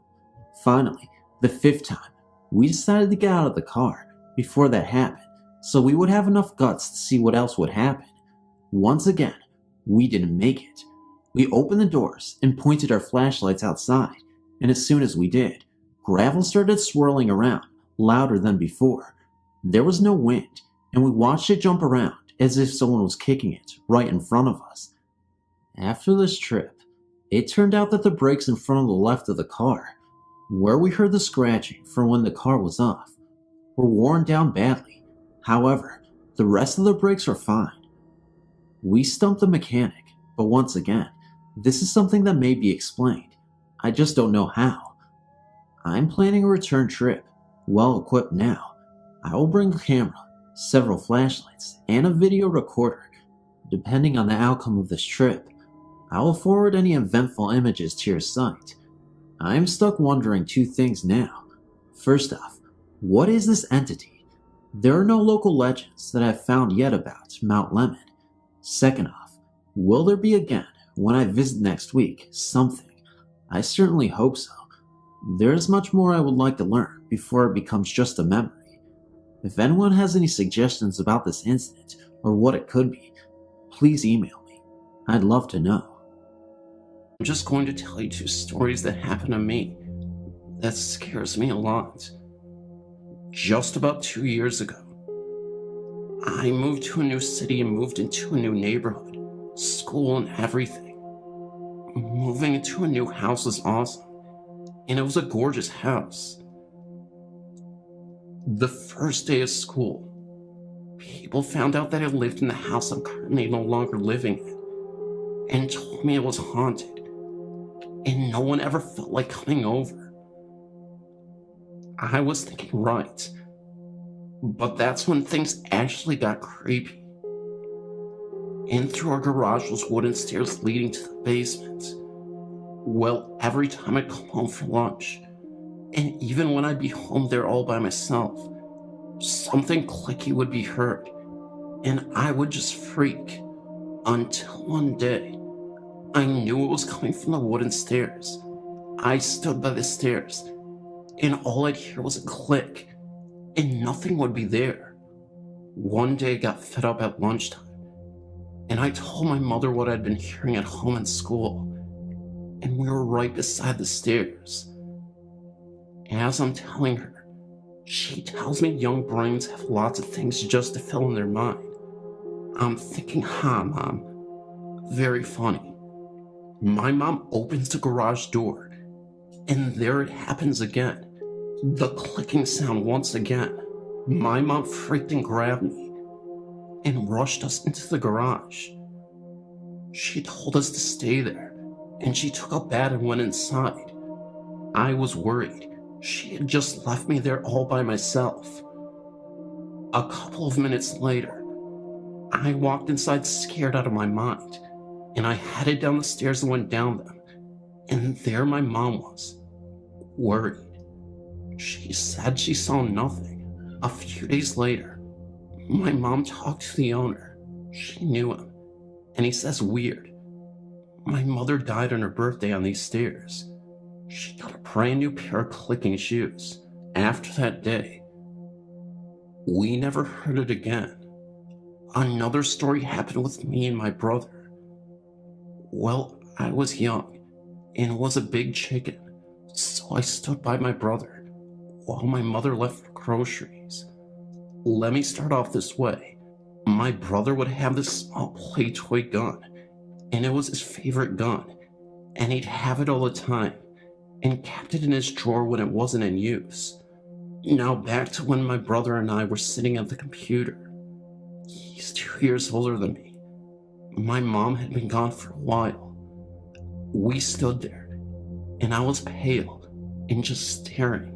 Finally, the 5th time, we decided to get out of the car before that happened, so we would have enough guts to see what else would happen. Once again, we didn't make it. We opened the doors and pointed our flashlights outside, and as soon as we did, gravel started swirling around, louder than before. There was no wind, and we watched it jump around as if someone was kicking it right in front of us. After this trip, it turned out that the brakes in front of the left of the car, where we heard the scratching from when the car was off, were worn down badly. However, the rest of the brakes were fine. We stumped the mechanic, but once again, this is something that may be explained. I just don't know how. I'm planning a return trip, well equipped now. I will bring a camera, several flashlights, and a video recorder. Depending on the outcome of this trip, I will forward any eventful images to your site. I am stuck wondering 2 things now. First off, what is this entity? There are no local legends that I've found yet about Mount Lemon. Second off, will there be again when I visit next week something? I certainly hope so. There is much more I would like to learn before it becomes just a memory. If anyone has any suggestions about this incident or what it could be, please email me. I'd love to know. I'm just going to tell you 2 stories that happened to me. That scares me a lot. Just about 2 years ago, I moved to a new city and moved into a new neighborhood, school and everything. Moving into a new house was awesome, and it was a gorgeous house. The first day of school, people found out that I lived in the house I'm currently no longer living in, and told me it was haunted, and no one ever felt like coming over. I was thinking, right, but that's when things actually got creepy. In through our garage was wooden stairs leading to the basement. Well, every time I'd come home for lunch, and even when I'd be home there all by myself, something clicky would be heard, and I would just freak, until one day, I knew it was coming from the wooden stairs. I stood by the stairs, and all I'd hear was a click, and nothing would be there. One day I got fed up at lunchtime, and I told my mother what I'd been hearing at home and school, and we were right beside the stairs. As I'm telling her, she tells me young brains have lots of things just to fill in their mind. I'm thinking, Mom, very funny. My mom opens the garage door, and there it happens again. The clicking sound once again. My mom freaked and grabbed me and rushed us into the garage. She told us to stay there, and she took a bat and went inside. I was worried. She had just left me there all by myself. A couple of minutes later, I walked inside scared out of my mind, and I headed down the stairs and went down them, and there my mom was, worried. She said she saw nothing. A few days later, my mom talked to the owner. She knew him, and he says, weird. My mother died on her birthday on these stairs. She got a brand new pair of clicking shoes. After that day, we never heard it again. Another story happened with me and my brother. Well, I was young and was a big chicken, so I stood by my brother, while my mother left for groceries. Let me start off this way. My brother would have this small play toy gun, and it was his favorite gun, and he'd have it all the time, and kept it in his drawer when it wasn't in use. Now back to when my brother and I were sitting at the computer. He's 2 years older than me. My mom had been gone for a while. We stood there, and I was pale and just staring.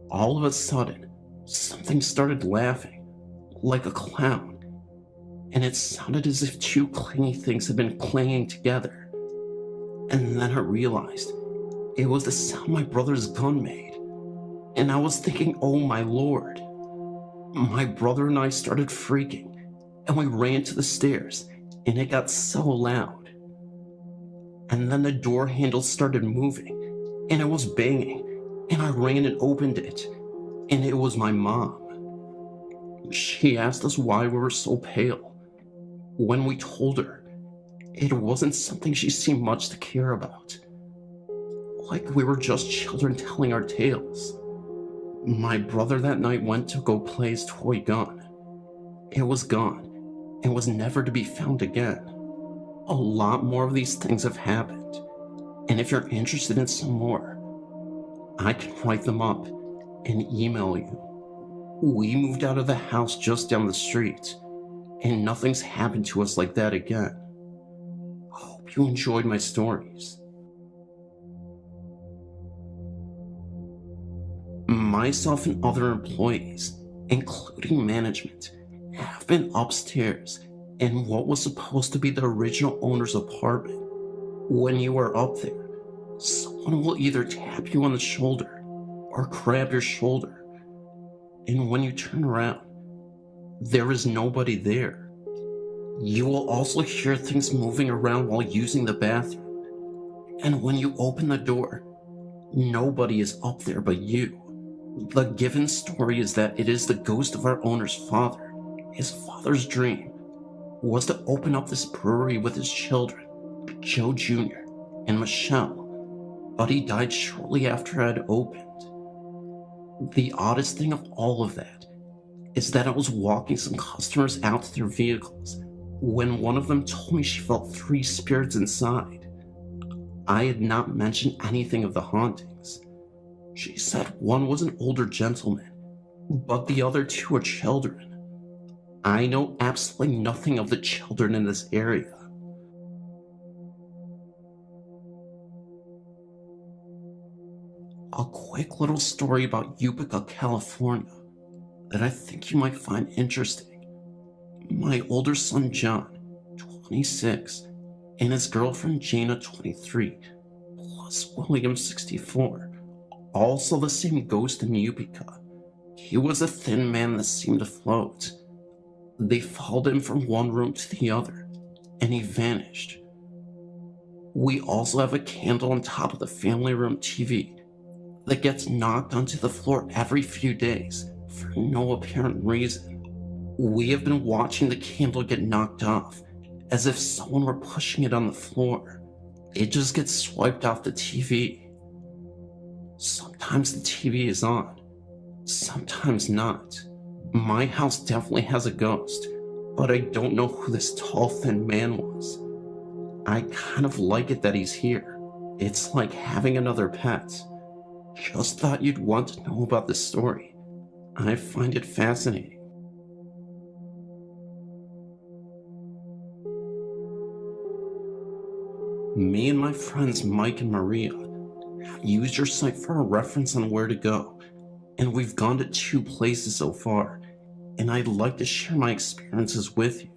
All of a sudden, something started laughing, like a clown, and it sounded as if two clingy things had been clanging together. And then I realized it was the sound my brother's gun made, and I was thinking, oh my lord. My brother and I started freaking, and we ran to the stairs, and it got so loud. And then the door handle started moving, and it was banging, and I ran and opened it, and it was my mom. She asked us why we were so pale. When we told her, it wasn't something she seemed much to care about. Like we were just children telling our tales. My brother that night went to go play his toy gun. It was gone and was never to be found again. A lot more of these things have happened, and if you're interested in some more, I can write them up and email you. We moved out of the house just down the street, and nothing's happened to us like that again. Hope you enjoyed my stories. Myself and other employees, including management, have been upstairs in what was supposed to be the original owner's apartment. When you are up there, someone will either tap you on the shoulder or grab your shoulder, and when you turn around, there is nobody there. You will also hear things moving around while using the bathroom, and when you open the door, nobody is up there but you. The given story is that it is the ghost of our owner's father. His father's dream was to open up this brewery with his children, Joe Jr. and Michelle, but he died shortly after it had opened. The oddest thing of all of that is that I was walking some customers out to their vehicles when one of them told me she felt 3 spirits inside. I had not mentioned anything of the hauntings. She said one was an older gentleman, but the other 2 are children. I know absolutely nothing of the children in this area. A quick little story about Utica, California that I think you might find interesting. My older son John, 26, and his girlfriend Jana, 23, plus William, 64, all saw the same ghost in Utica. He was a thin man that seemed to float. They followed him from one room to the other, and he vanished. We also have a candle on top of the family room TV that gets knocked onto the floor every few days for no apparent reason. We have been watching the candle get knocked off as if someone were pushing it on the floor. It just gets swiped off the TV. Sometimes the TV is on, sometimes not. My house definitely has a ghost, but I don't know who this tall, thin man was. I kind of like it that he's here. It's like having another pet. Just thought you'd want to know about this story. I find it fascinating. Me and my friends Mike and Maria have used your site for a reference on where to go, and we've gone to 2 places so far, and I'd like to share my experiences with you.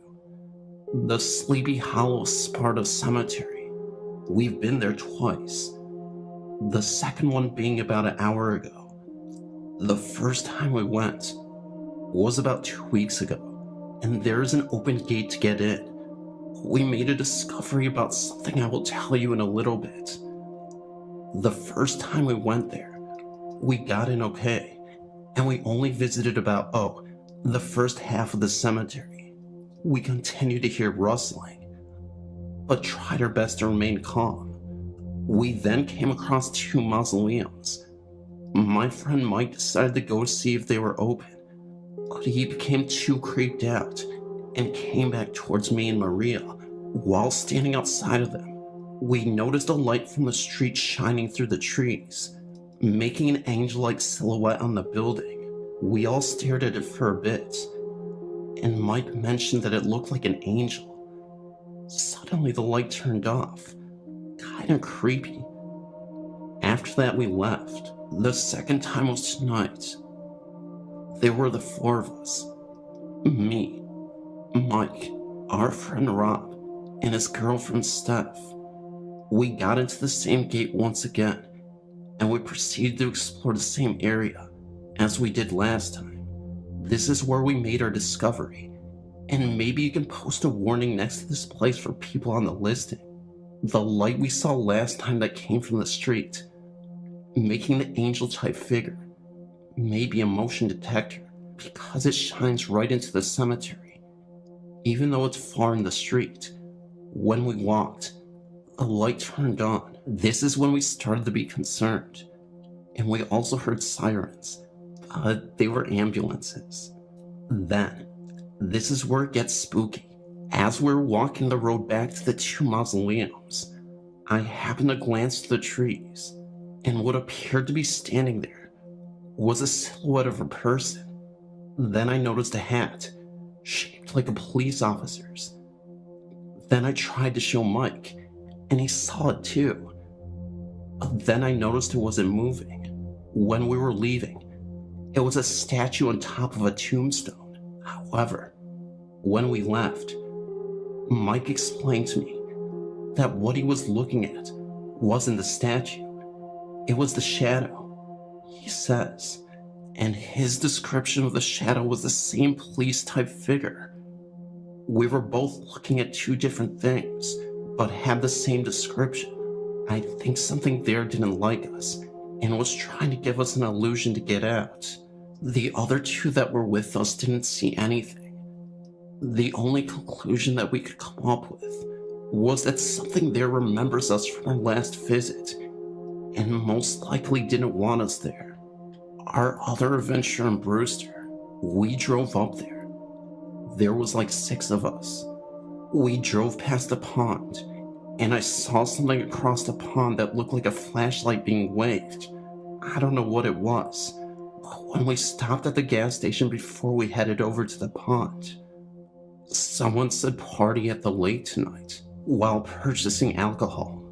The Sleepy Hollow Sparta Cemetery. We've been there twice. The second one being about an hour ago. The first time we went was about 2 weeks ago, and there is an open gate to get in. We made a discovery about something I will tell you in a little bit. The first time we went there, we got in okay, and we only visited about, the first half of the cemetery. We continued to hear rustling, but tried our best to remain calm. We then came across 2 mausoleums. My friend Mike decided to go see if they were open, but he became too creeped out and came back towards me and Maria. While standing outside of them, we noticed a light from the street shining through the trees, making an angel-like silhouette on the building. We all stared at it for a bit, and Mike mentioned that it looked like an angel. Suddenly the light turned off, kinda creepy. After that we left. The second time was tonight. There were the four of us. Me, Mike, our friend Rob, and his girlfriend Steph. We got into the same gate once again, and we proceeded to explore the same area as we did last time. This is where we made our discovery, and maybe you can post a warning next to this place for people on the listing. The light we saw last time that came from the street, making the angel-type figure, maybe a motion detector, because it shines right into the cemetery, even though it's far in the street. When we walked, the light turned on. This is when we started to be concerned, and we also heard sirens, but they were ambulances. Then, this is where it gets spooky. As we were walking the road back to the two mausoleums, I happened to glance to the trees, and what appeared to be standing there was a silhouette of a person. Then I noticed a hat, shaped like a police officer's. Then I tried to show Mike, and he saw it too. But then I noticed it wasn't moving. When we were leaving, it was a statue on top of a tombstone. However, when we left, Mike explained to me that what he was looking at wasn't the statue. It was the shadow, he says, and his description of the shadow was the same police-type figure. We were both looking at two different things, but had the same description. I think something there didn't like us, and was trying to give us an illusion to get out. The other two that were with us didn't see anything. The only conclusion that we could come up with was that something there remembers us from our last visit, and most likely didn't want us there. Our other adventurer in Brewster, we drove up there. There was like 6 of us. We drove past a pond, and I saw something across the pond that looked like a flashlight being waved. I don't know what it was, but when we stopped at the gas station before we headed over to the pond, someone said party at the lake tonight while purchasing alcohol.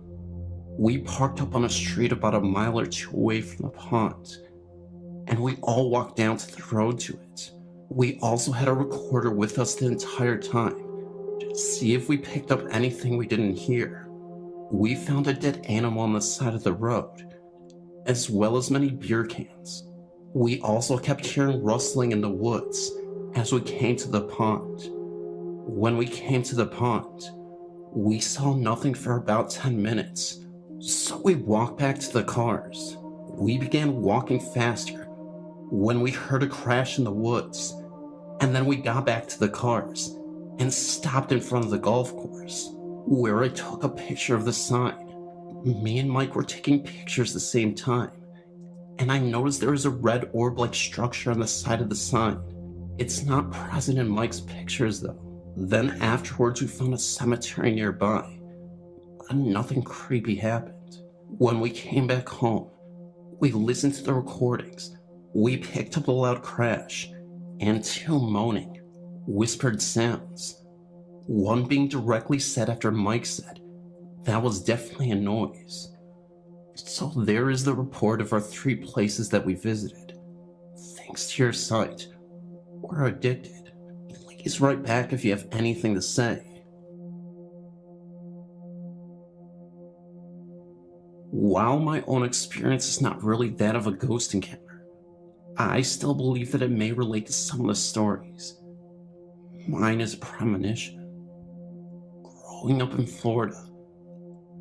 We parked up on a street about a mile or 2 away from the pond, and we all walked down to the road to it. We also had a recorder with us the entire time to see if we picked up anything we didn't hear. We found a dead animal on the side of the road, as well as many beer cans. We also kept hearing rustling in the woods as we came to the pond. When we came to the pond, we saw nothing for about 10 minutes, so we walked back to the cars. We began walking faster when we heard a crash in the woods, and then we got back to the cars and stopped in front of the golf course, where I took a picture of the sign. Me and Mike were taking pictures the same time, and I noticed there was a red orb-like structure on the side of the sign. It's not present in Mike's pictures though. Then afterwards we found a cemetery nearby, but nothing creepy happened. When we came back home, we listened to the recordings. We picked up a loud crash and 2 moaning, whispered sounds. One being directly said after Mike said, "That was definitely a noise." So there is the report of our 3 places that we visited. Thanks to your site, we're addicted. Please write back if you have anything to say. While my own experience is not really that of a ghost encounter, I still believe that it may relate to some of the stories. Mine is a premonition. Growing up in Florida,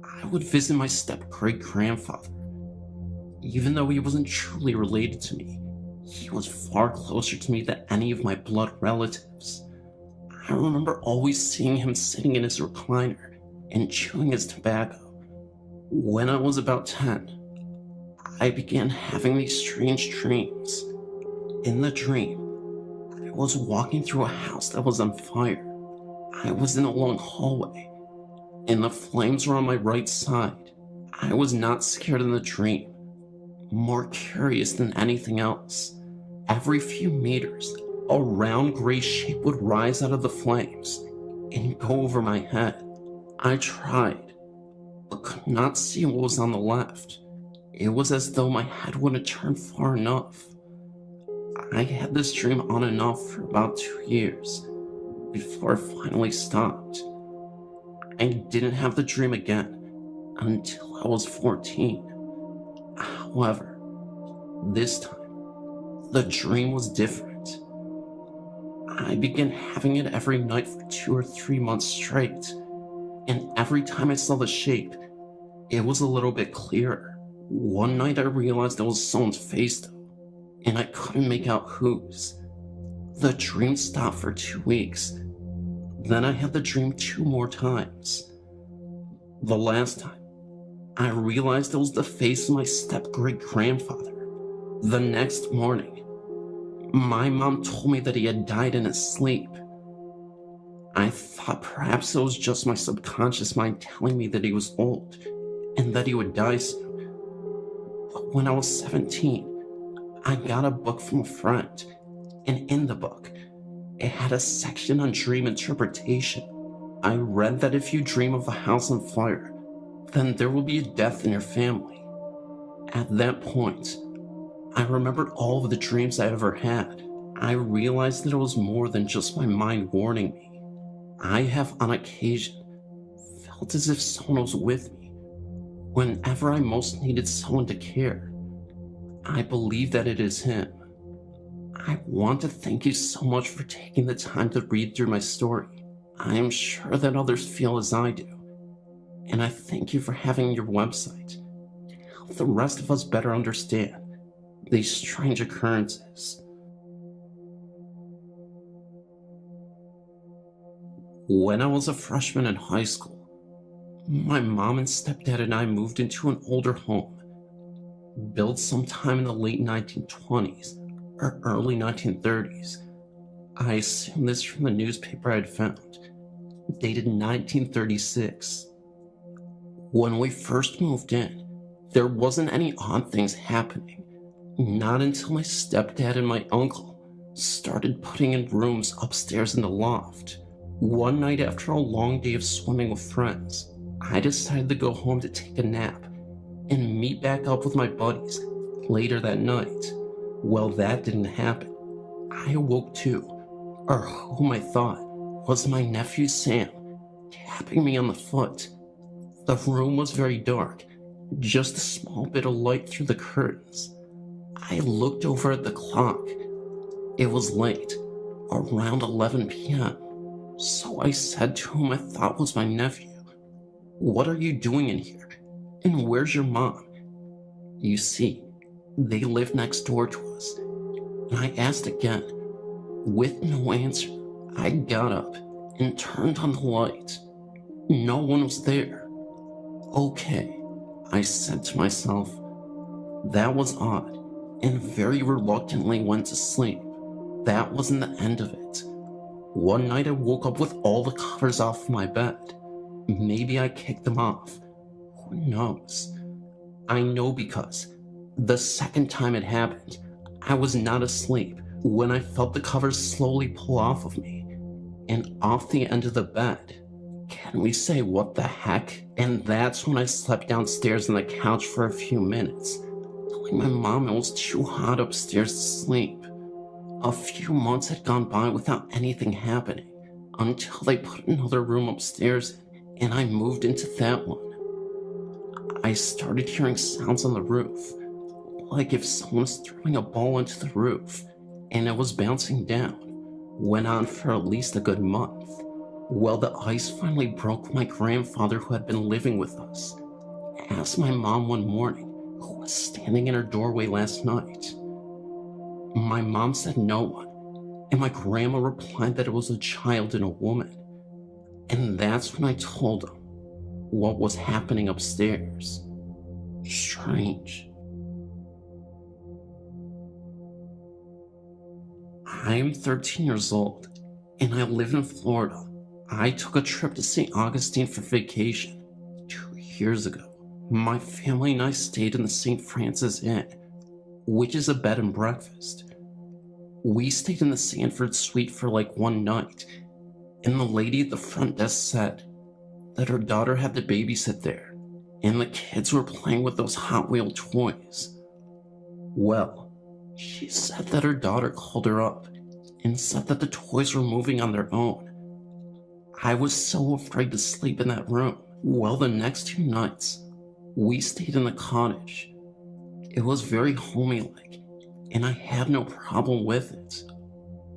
I would visit my step-great-grandfather. Even though he wasn't truly related to me, he was far closer to me than any of my blood relatives. I remember always seeing him sitting in his recliner and chewing his tobacco. When I was about 10, I began having these strange dreams. In the dream, I was walking through a house that was on fire. I was in a long hallway, and the flames were on my right side. I was not scared in the dream, more curious than anything else. Every few meters, a round gray shape would rise out of the flames and go over my head. I tried, but could not see what was on the left. It was as though my head wouldn't turn far enough. I had this dream on and off for about 2 years, before it finally stopped. I didn't have the dream again until I was 14. However, this time, the dream was different. I began having it every night for 2 or 3 months straight, and every time I saw the shape, it was a little bit clearer. One night I realized it was someone's face though, and I couldn't make out whose. The dream stopped for 2 weeks. Then I had the dream 2 more times. The last time, I realized it was the face of my step-great-grandfather. The next morning, my mom told me that he had died in his sleep. I thought perhaps it was just my subconscious mind telling me that he was old and that he would die soon. But when I was 17, I got a book from a friend, and in the book, it had a section on dream interpretation. I read that if you dream of a house on fire, then there will be a death in your family. At that point, I remembered all of the dreams I ever had. I realized that it was more than just my mind warning me. I have on occasion felt as if someone was with me whenever I most needed someone to care. I believe that it is him. I want to thank you so much for taking the time to read through my story. I am sure that others feel as I do, and I thank you for having your website to help the rest of us better understand these strange occurrences. When I was a freshman in high school, my mom and stepdad and I moved into an older home, built sometime in the late 1920s or early 1930s. I assume this from the newspaper I had found, dated 1936. When we first moved in, there wasn't any odd things happening. Not until my stepdad and my uncle started putting in rooms upstairs in the loft. One night after a long day of swimming with friends, I decided to go home to take a nap and meet back up with my buddies later that night. Well, that didn't happen. I awoke too, or whom I thought was my nephew Sam, tapping me on the foot. The room was very dark, just a small bit of light through the curtains. I looked over at the clock. It was late, around 11 p.m. So I said to whom I thought was my nephew, "What are you doing in here? And where's your mom?" You see, they lived next door to us. And I asked again. With no answer, I got up and turned on the light. No one was there. Okay, I said to myself. That was odd, and very reluctantly went to sleep. That wasn't the end of it. One night I woke up with all the covers off my bed. Maybe I kicked them off. Who knows? I know because the second time it happened, I was not asleep when I felt the covers slowly pull off of me and off the end of the bed. Can we say what the heck? And that's when I slept downstairs on the couch for a few minutes, telling my mom it was too hot upstairs to sleep. A few months had gone by without anything happening until they put another room upstairs and I moved into that one. I started hearing sounds on the roof, like if someone was throwing a ball into the roof, and it was bouncing down. Went on for at least a good month. Well, the ice finally broke when my grandfather, who had been living with us, asked my mom one morning who was standing in her doorway last night. My mom said no one, and my grandma replied that it was a child and a woman. And that's when I told them what was happening upstairs. Strange. I am 13 years old, and I live in Florida. I took a trip to St. Augustine for vacation 2 years ago. My family and I stayed in the St. Francis Inn, which is a bed and breakfast. We stayed in the Sanford suite for like one night, and the lady at the front desk said that her daughter had to babysit there, and the kids were playing with those Hot Wheel toys. Well, she said that her daughter called her up and said that the toys were moving on their own. I was so afraid to sleep in that room. Well, the next 2 nights, we stayed in the cottage. It was very homey-like, and I had no problem with it.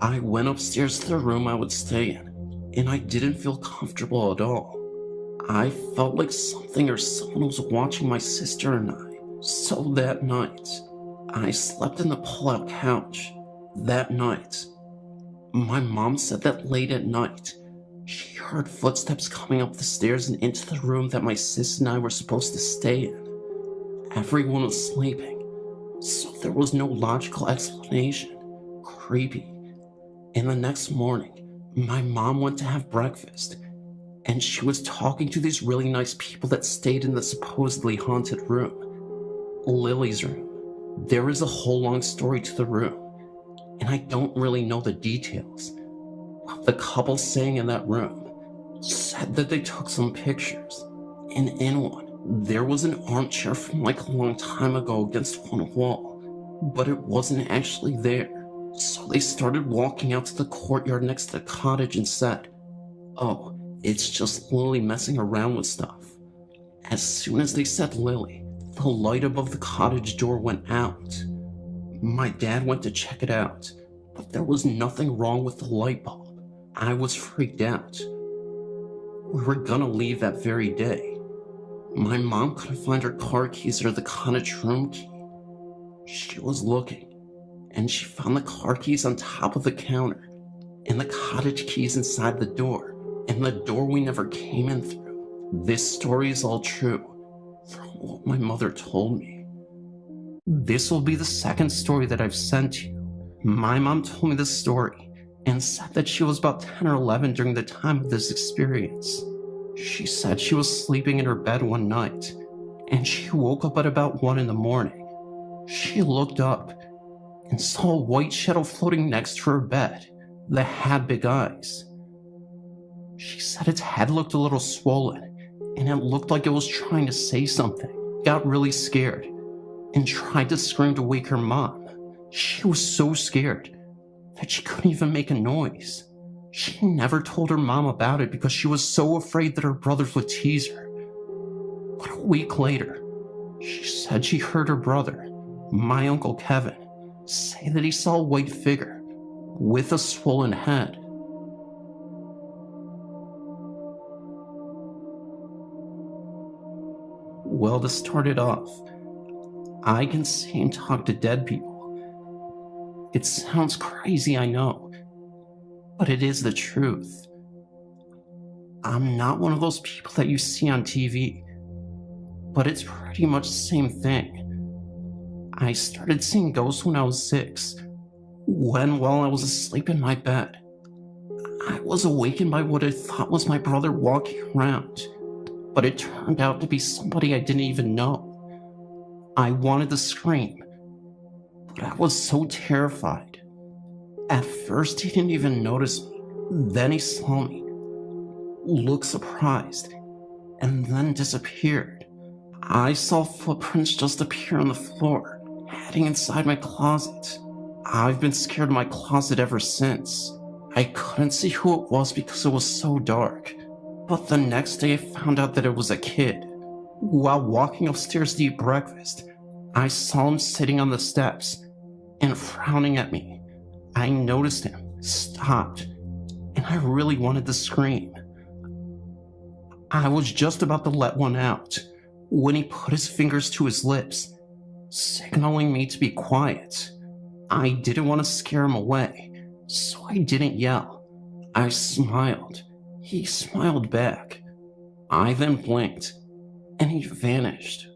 I went upstairs to the room I would stay in, and I didn't feel comfortable at all. I felt like something or someone was watching my sister and I. So that night, I slept in the pull-out couch. That night, my mom said that late at night, she heard footsteps coming up the stairs and into the room that my sis and I were supposed to stay in. Everyone was sleeping, so there was no logical explanation. Creepy. And the next morning, my mom went to have breakfast, and she was talking to these really nice people that stayed in the supposedly haunted room. Lily's room. There is a whole long story to the room, and I don't really know the details. The couple staying in that room said that they took some pictures, and in one, there was an armchair from like a long time ago against one wall, but it wasn't actually there. So they started walking out to the courtyard next to the cottage and said, "Oh, it's just Lily messing around with stuff." As soon as they said Lily, the light above the cottage door went out. My dad went to check it out, but there was nothing wrong with the light bulb. I was freaked out. We were gonna leave that very day. My mom couldn't find her car keys or the cottage room key. She was looking, and she found the car keys on top of the counter, and the cottage keys inside the door, and the door we never came in through. This story is all true, from what my mother told me. This will be the second story that I've sent you. My mom told me this story, and said that she was about 10 or 11 during the time of this experience. She said she was sleeping in her bed one night, and she woke up at about 1 in the morning. She looked up and saw a white shadow floating next to her bed that had big eyes. She said its head looked a little swollen, and it looked like it was trying to say something. Got really scared, and tried to scream to wake her mom. She was so scared that she couldn't even make a noise. She never told her mom about it because she was so afraid that her brothers would tease her. But a week later, she said she heard her brother, my Uncle Kevin, say that he saw a white figure with a swollen head. Well, to start it off, I can see and talk to dead people. It sounds crazy, I know, but it is the truth. I'm not one of those people that you see on TV, but it's pretty much the same thing. I started seeing ghosts when I was 6, while I was asleep in my bed. I was awakened by what I thought was my brother walking around, but it turned out to be somebody I didn't even know. I wanted to scream, but I was so terrified. At first, he didn't even notice me. Then he saw me, looked surprised, and then disappeared. I saw footprints just appear on the floor, heading inside my closet. I've been scared of my closet ever since. I couldn't see who it was because it was so dark, but the next day I found out that it was a kid. While walking upstairs to eat breakfast, I saw him sitting on the steps and frowning at me. I noticed him, stopped, and I really wanted to scream. I was just about to let one out when he put his fingers to his lips, signaling me to be quiet. I didn't want to scare him away, so I didn't yell. I smiled. He smiled back. I then blinked, and he vanished.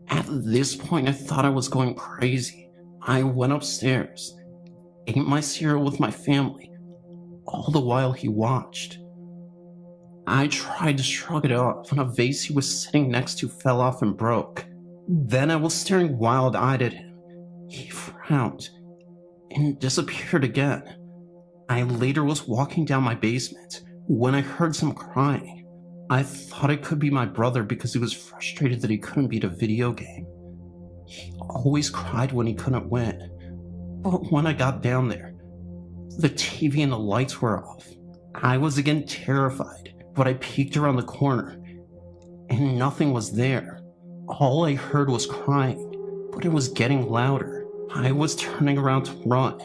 At this point, I thought I was going crazy. I went upstairs, ate my cereal with my family, all the while he watched. I tried to shrug it off when a vase he was sitting next to fell off and broke. Then I was staring wild-eyed at him. He frowned and disappeared again. I later was walking down my basement when I heard some crying. I thought it could be my brother because he was frustrated that he couldn't beat a video game. He always cried when he couldn't win. But when I got down there, the TV and the lights were off. I was again terrified, but I peeked around the corner, and nothing was there. All I heard was crying, but it was getting louder. I was turning around to run.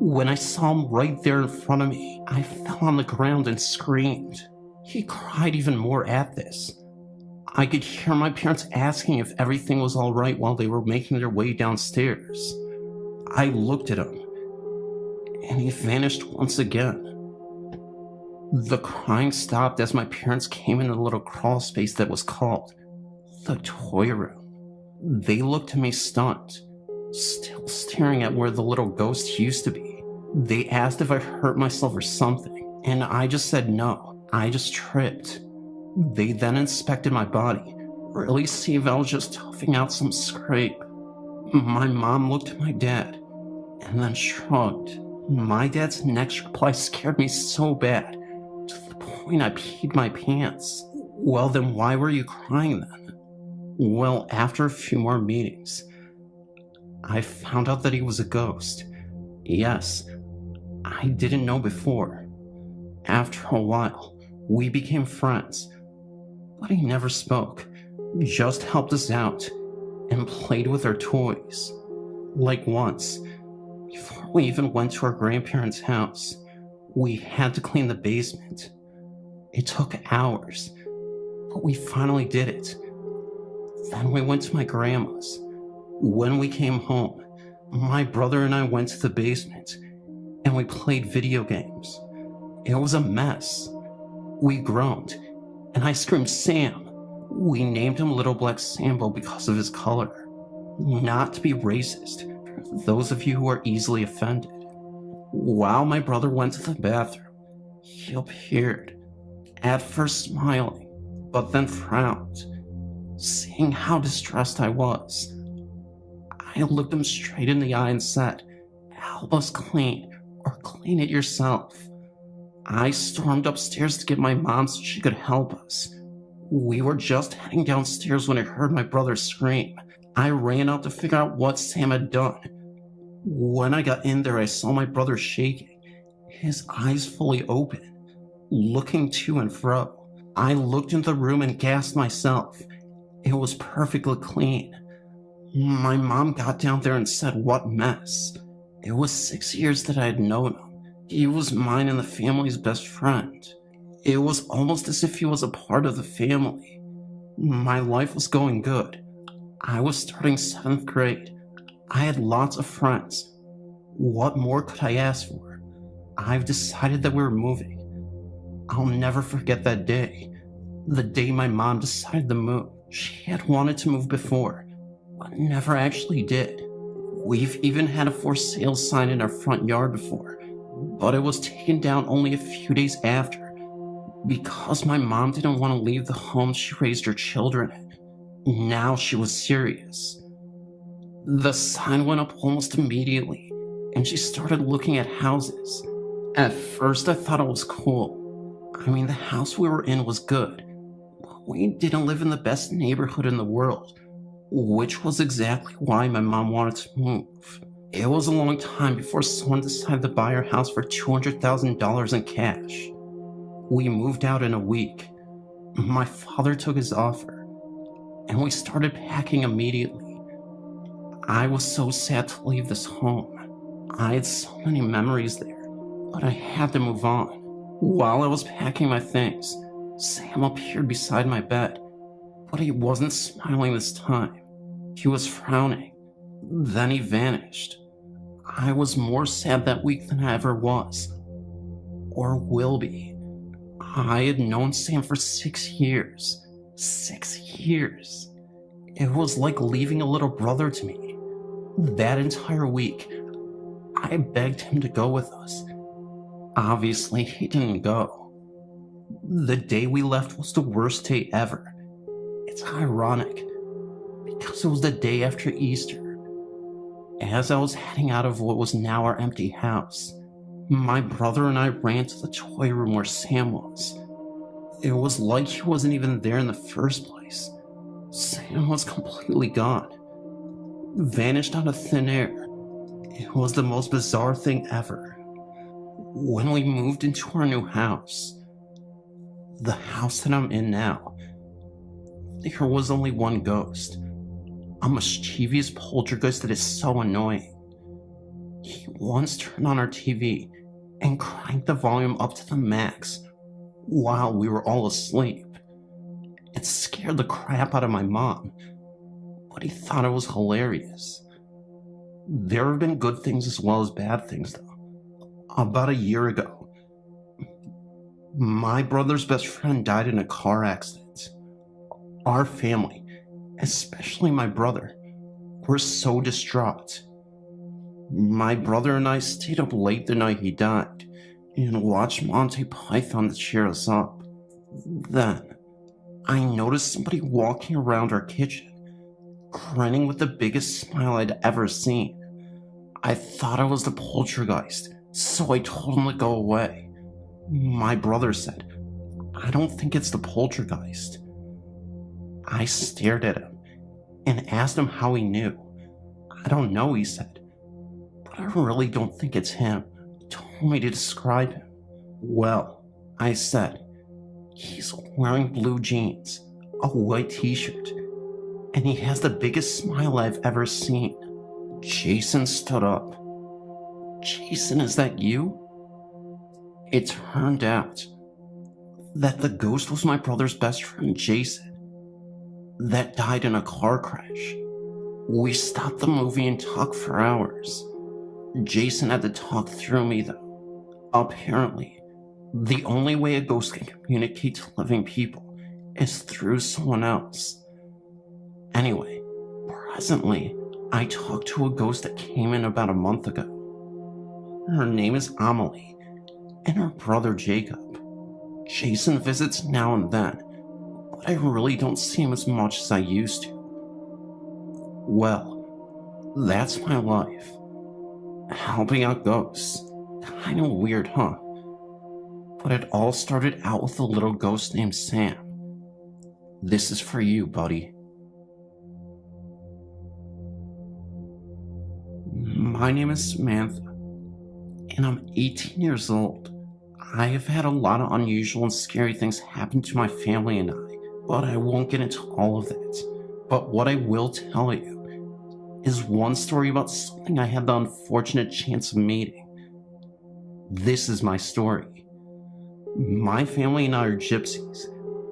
When I saw him right there in front of me, I fell on the ground and screamed. He cried even more at this. I could hear my parents asking if everything was all right while they were making their way downstairs. I looked at him, and he vanished once again. The crying stopped as my parents came in the little crawl space that was called the toy room. They looked at me stunned, still staring at where the little ghost used to be. They asked if I hurt myself or something, and I just said no, I just tripped. They then inspected my body, really see if I was just toughing out some scrape. My mom looked at my dad, and then shrugged. My dad's next reply scared me so bad, to the point I peed my pants. Well, then why were you crying then? Well, after a few more meetings, I found out that he was a ghost. Yes, I didn't know before. After a while, we became friends, but he never spoke, just helped us out, and played with our toys. Like once, before we even went to our grandparents' house, we had to clean the basement. It took hours, but we finally did it. Then we went to my grandma's. When we came home, my brother and I went to the basement, and we played video games. It was a mess. We groaned, and I screamed, "Sam!" We named him Little Black Sambo because of his color. Not to be racist, for those of you who are easily offended. While my brother went to the bathroom, he appeared, at first smiling, but then frowned. Seeing how distressed I was, I looked him straight in the eye and said, "Help us clean, or clean it yourself." I stormed upstairs to get my mom so she could help us. We were just heading downstairs when I heard my brother scream. I ran out to figure out what Sam had done. When I got in there, I saw my brother shaking, his eyes fully open, looking to and fro. I looked into the room and gasped myself. It was perfectly clean. My mom got down there and said, "What mess." It was 6 years that I had known him. He was mine and the family's best friend. It was almost as if he was a part of the family. My life was going good. I was starting 7th grade. I had lots of friends. What more could I ask for? I've decided that we were moving. I'll never forget that day. The day my mom decided to move. She had wanted to move before, but never actually did. We've even had a for sale sign in our front yard before, but it was taken down only a few days after, because my mom didn't want to leave the home she raised her children in. Now she was serious. The sign went up almost immediately, and she started looking at houses. At first I thought it was cool. I mean, the house we were in was good, but we didn't live in the best neighborhood in the world, which was exactly why my mom wanted to move. It was a long time before someone decided to buy our house for $200,000 in cash. We moved out in a week. My father took his offer, and we started packing immediately. I was so sad to leave this home. I had so many memories there, but I had to move on. While I was packing my things, Sam appeared beside my bed, but he wasn't smiling this time. He was frowning. Then he vanished. I was more sad that week than I ever was, or will be. I had known Sam for 6 years. 6 years. It was like leaving a little brother to me. That entire week, I begged him to go with us. Obviously, he didn't go. The day we left was the worst day ever. It's ironic, because it was the day after Easter. As I was heading out of what was now our empty house, my brother and I ran to the toy room where Sam was. It was like he wasn't even there in the first place. Sam was completely gone. Vanished out of thin air. It was the most bizarre thing ever. When we moved into our new house, the house that I'm in now, there was only one ghost. A mischievous poltergeist that is so annoying. He once turned on our TV and cranked the volume up to the max while we were all asleep. It scared the crap out of my mom, but he thought it was hilarious. There have been good things as well as bad things, though. About a year ago, my brother's best friend died in a car accident. Our family, especially my brother, were so distraught. My brother and I stayed up late the night he died and watched Monty Python to cheer us up. Then, I noticed somebody walking around our kitchen, grinning with the biggest smile I'd ever seen. I thought I was the poltergeist, so I told him to go away. My brother said, "I don't think it's the poltergeist." I stared at him and asked him how he knew. "I don't know," he said, "but I really don't think it's him." He told me to describe him. "Well," I said, "he's wearing blue jeans, a white t-shirt, and he has the biggest smile I've ever seen." Jason stood up. "Jason, is that you?" It turned out that the ghost was my brother's best friend, Jason, that died in a car crash. We stopped the movie and talked for hours. Jason had to talk through me, though. Apparently, the only way a ghost can communicate to living people is through someone else. Anyway, presently, I talked to a ghost that came in about a month ago. Her name is Amelie, and her brother Jacob. Jason visits now and then, but I really don't see him as much as I used to. Well, that's my life. Helping out ghosts. Kinda weird, huh? But it all started out with a little ghost named Sam. This is for you, buddy. My name is Samantha, and I'm 18 years old. I have had a lot of unusual and scary things happen to my family and I, but I won't get into all of that. But what I will tell you is one story about something I had the unfortunate chance of meeting. This is my story. My family and I are gypsies,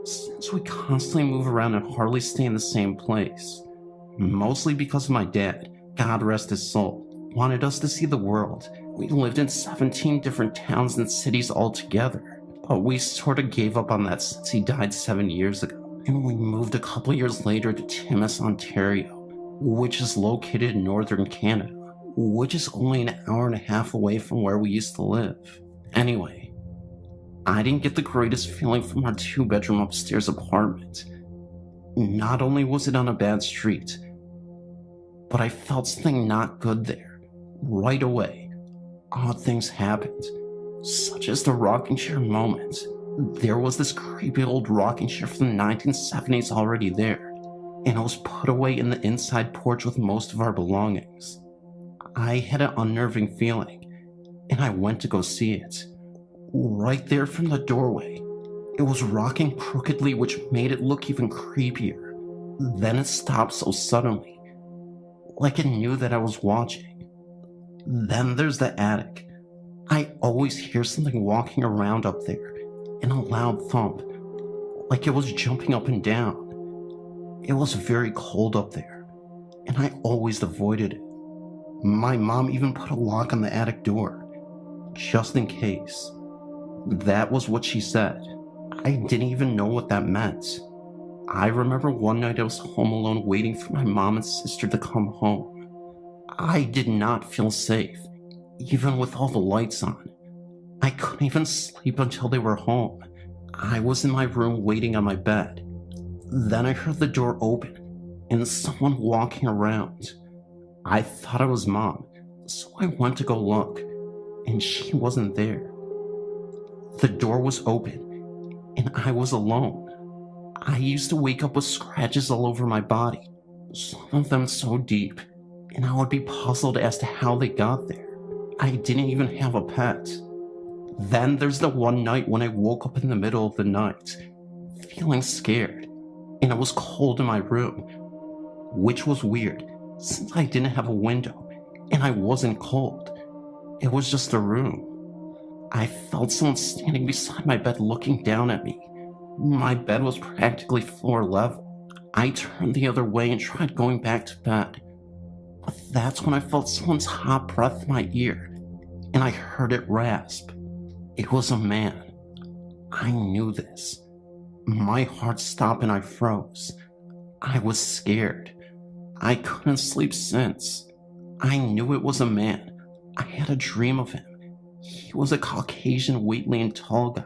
since we constantly move around and hardly stay in the same place. Mostly because of my dad, God rest his soul, wanted us to see the world. We lived in 17 different towns and cities altogether, but we sort of gave up on that since he died 7 years ago, and we moved a couple years later to Timmins, Ontario, which is located in northern Canada, which is only an hour and a half away from where we used to live. Anyway, I didn't get the greatest feeling from our 2-bedroom upstairs apartment. Not only was it on a bad street, but I felt something not good there. Right away, odd things happened, such as the rocking chair moment. There was this creepy old rocking chair from the 1970s already there, and it was put away in the inside porch with most of our belongings. I had an unnerving feeling, and I went to go see it. Right there from the doorway, it was rocking crookedly, which made it look even creepier. Then it stopped so suddenly, like it knew that I was watching. Then there's the attic. I always hear something walking around up there, and a loud thump, like it was jumping up and down. It was very cold up there, and I always avoided it. My mom even put a lock on the attic door, just in case. That was what she said. I didn't even know what that meant. I remember one night I was home alone waiting for my mom and sister to come home. I did not feel safe, even with all the lights on. I couldn't even sleep until they were home. I was in my room waiting on my bed. Then I heard the door open and someone walking around. I thought it was Mom, so I went to go look, and she wasn't there. The door was open, and I was alone. I used to wake up with scratches all over my body, some of them so deep, and I would be puzzled as to how they got there. I didn't even have a pet. Then there's the one night when I woke up in the middle of the night, feeling scared, and it was cold in my room, which was weird since I didn't have a window and I wasn't cold. It was just a room. I felt someone standing beside my bed looking down at me. My bed was practically floor level. I turned the other way and tried going back to bed. But that's when I felt someone's hot breath in my ear, and I heard it rasp. It was a man. I knew this. My heart stopped and I froze. I was scared. I couldn't sleep since. I knew it was a man. I had a dream of him. He was a Caucasian, weightly and tall guy,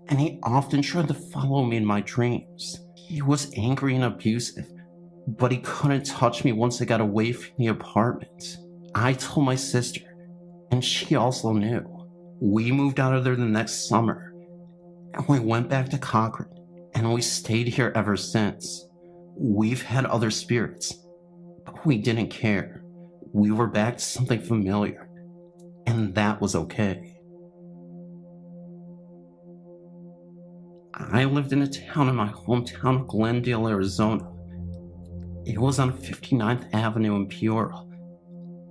and he often tried to follow me in my dreams. He was angry and abusive, but he couldn't touch me once I got away from the apartment. I told my sister, and she also knew. We moved out of there the next summer, and we went back to Cochrane, and we stayed here ever since. We've had other spirits, but we didn't care. We were back to something familiar, and that was okay. I lived in a town in my hometown of Glendale, Arizona. It was on 59th Avenue in Peoria,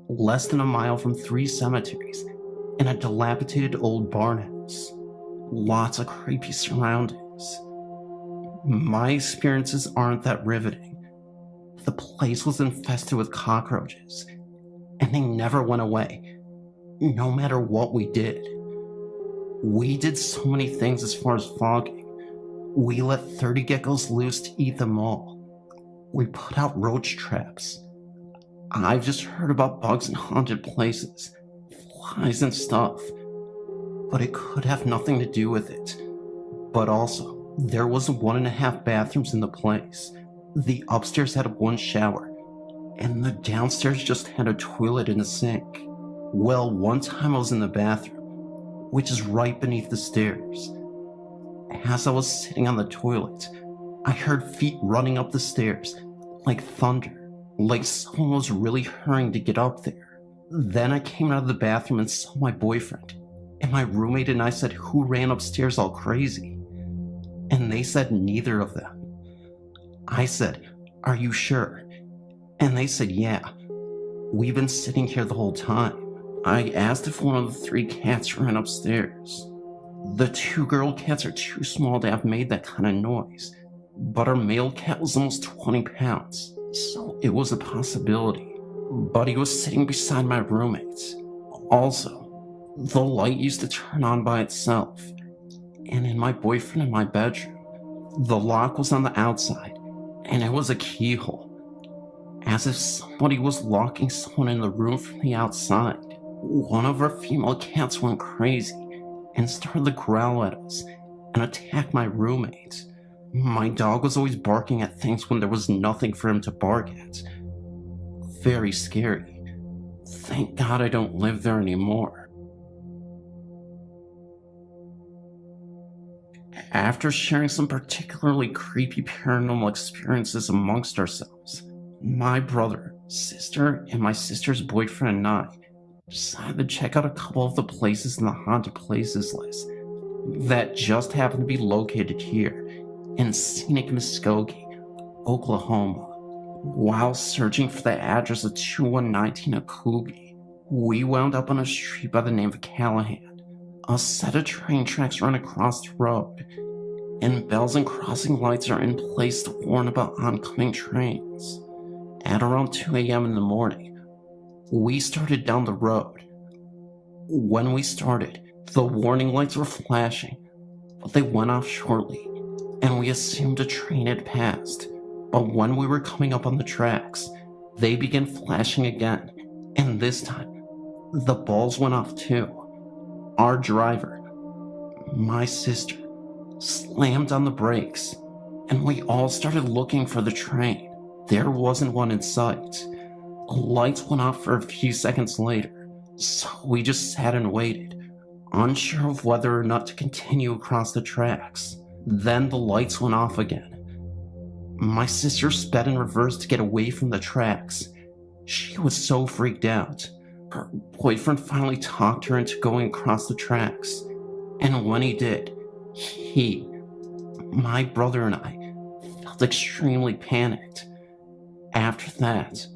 less than a mile from 3 cemeteries and a dilapidated old barn house. Lots of creepy surroundings. My experiences aren't that riveting. The place was infested with cockroaches, and they never went away, no matter what we did. We did so many things as far as fogging. We let 30 geckos loose to eat them all. We put out roach traps. I've just heard about bugs in haunted places, flies and stuff, but it could have nothing to do with it. But also, there was 1.5 bathrooms in the place. The upstairs had 1 shower, and the downstairs just had a toilet and a sink. Well, one time I was in the bathroom, which is right beneath the stairs. As I was sitting on the toilet, I heard feet running up the stairs, like thunder, like someone was really hurrying to get up there. Then I came out of the bathroom and saw my boyfriend, and my roommate and I said, "Who ran upstairs all crazy?" And they said neither of them. I said, "Are you sure?" And they said, "Yeah, we've been sitting here the whole time." I asked if one of the 3 cats ran upstairs. The 2 girl cats are too small to have made that kind of noise, but our male cat was almost 20 pounds, so it was a possibility. But he was sitting beside my roommate. Also, the light used to turn on by itself, and in my boyfriend and my bedroom, the lock was on the outside, and it was a keyhole, as if somebody was locking someone in the room from the outside. One of our female cats went crazy and started to growl at us and attack my roommate. My dog was always barking at things when there was nothing for him to bark at. Very scary. Thank God I don't live there anymore. After sharing some particularly creepy paranormal experiences amongst ourselves, my brother, sister, and my sister's boyfriend and I decided to check out a couple of the places in the haunted places list that just happen to be located here in scenic Muskogee, Oklahoma. While searching for the address of 2119 Akoogie, we wound up on a street by the name of Callahan. A set of train tracks run across the road, and bells and crossing lights are in place to warn about oncoming trains. At around 2 a.m. in the morning, we started down the road. When we started, the warning lights were flashing, but they went off shortly, and we assumed a train had passed. But when we were coming up on the tracks, they began flashing again, and this time, The balls went off too. Our driver, my sister, slammed on the brakes, and we all started looking for the train. There wasn't one in sight. The lights went off for a few seconds later, so we just sat and waited, unsure of whether or not to continue across the tracks. Then the lights went off again. My sister sped in reverse to get away from the tracks. She was so freaked out. Her boyfriend finally talked her into going across the tracks, and when he did, my brother and I felt extremely panicked. After that,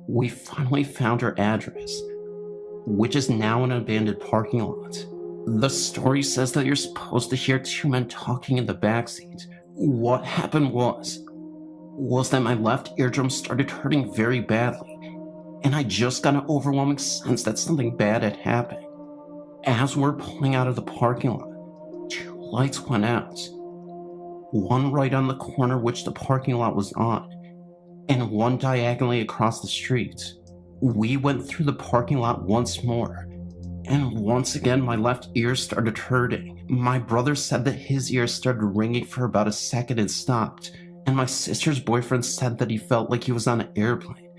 we finally found her address, which is now an abandoned parking lot. The story says that you're supposed to hear two men talking in the backseat. What happened was that my left eardrum started hurting very badly, and I just got an overwhelming sense that something bad had happened. As we're pulling out of the parking lot, two lights went out. One right on the corner which the parking lot was on, and one diagonally across the street. We went through the parking lot once more, and once again my left ear started hurting. My brother said that his ears started ringing for about a second and stopped, and my sister's boyfriend said that he felt like he was on an airplane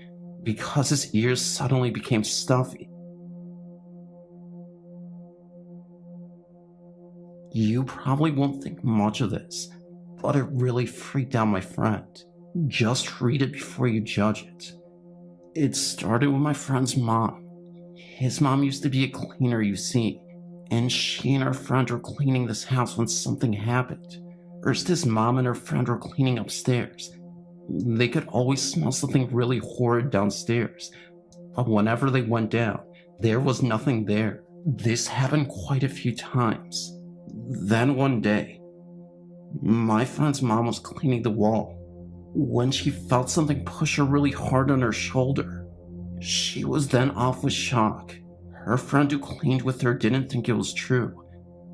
because his ears suddenly became stuffy. You probably won't think much of this, but it really freaked out my friend. Just read it before you judge it. It started with my friend's mom. His mom used to be a cleaner, you see, and she and her friend were cleaning this house when something happened. First, his mom and her friend were cleaning upstairs. They could always smell something really horrid downstairs, but whenever they went down, there was nothing there. This happened quite a few times. Then one day, my friend's mom was cleaning the wall when she felt something push her really hard on her shoulder. She was then off with shock. Her friend who cleaned with her didn't think it was true,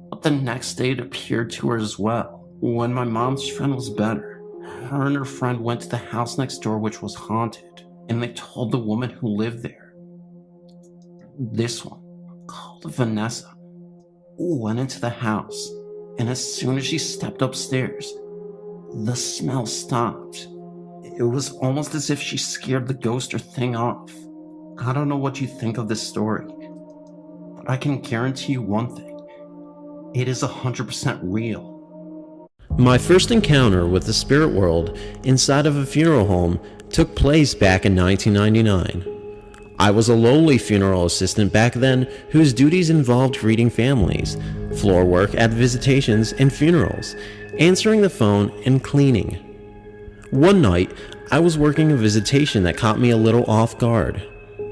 but the next day it appeared to her as well. When my mom's friend was better, her and her friend went to the house next door, which was haunted, and they told the woman who lived there. This one, called Vanessa, went into the house, and as soon as she stepped upstairs, the smell stopped. It was almost as if she scared the ghost or thing off. I don't know what you think of this story, but I can guarantee you one thing. It is 100% real. My first encounter with the spirit world inside of a funeral home took place back in 1999. I was a lowly funeral assistant back then whose duties involved greeting families, floor work at visitations and funerals, answering the phone, and cleaning. One night, I was working a visitation that caught me a little off guard.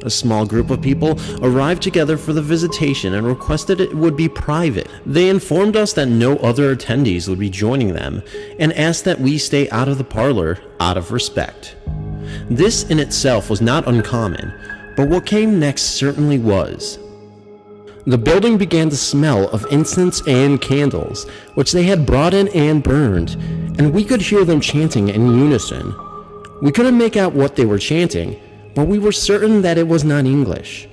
A small group of people arrived together for the visitation and requested it would be private. They informed us that no other attendees would be joining them and asked that we stay out of the parlor out of respect. This in itself was not uncommon, but what came next certainly was. The building began to smell of incense and candles, which they had brought in and burned, and we could hear them chanting in unison. We couldn't make out what they were chanting, but we were certain that it was not English.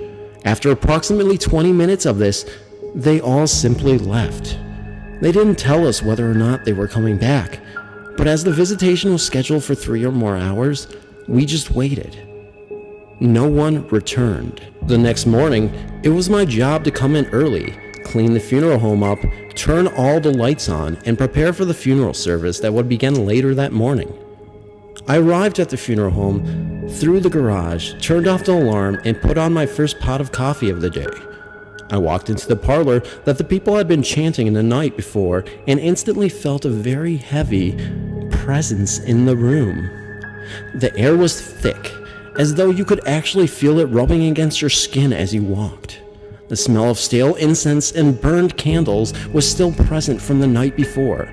After approximately 20 minutes of this, they all simply left. They didn't tell us whether or not they were coming back, but as the visitation was scheduled for 3 or more hours, we just waited. No one returned. The next morning, it was my job to come in early, clean the funeral home up, turn all the lights on, and prepare for the funeral service that would begin later that morning. I arrived at the funeral home, through the garage, turned off the alarm, and put on my first pot of coffee of the day. I walked into the parlor that the people had been chanting in the night before and instantly felt a very heavy presence in the room. The air was thick, as though you could actually feel it rubbing against your skin as you walked. The smell of stale incense and burned candles was still present from the night before.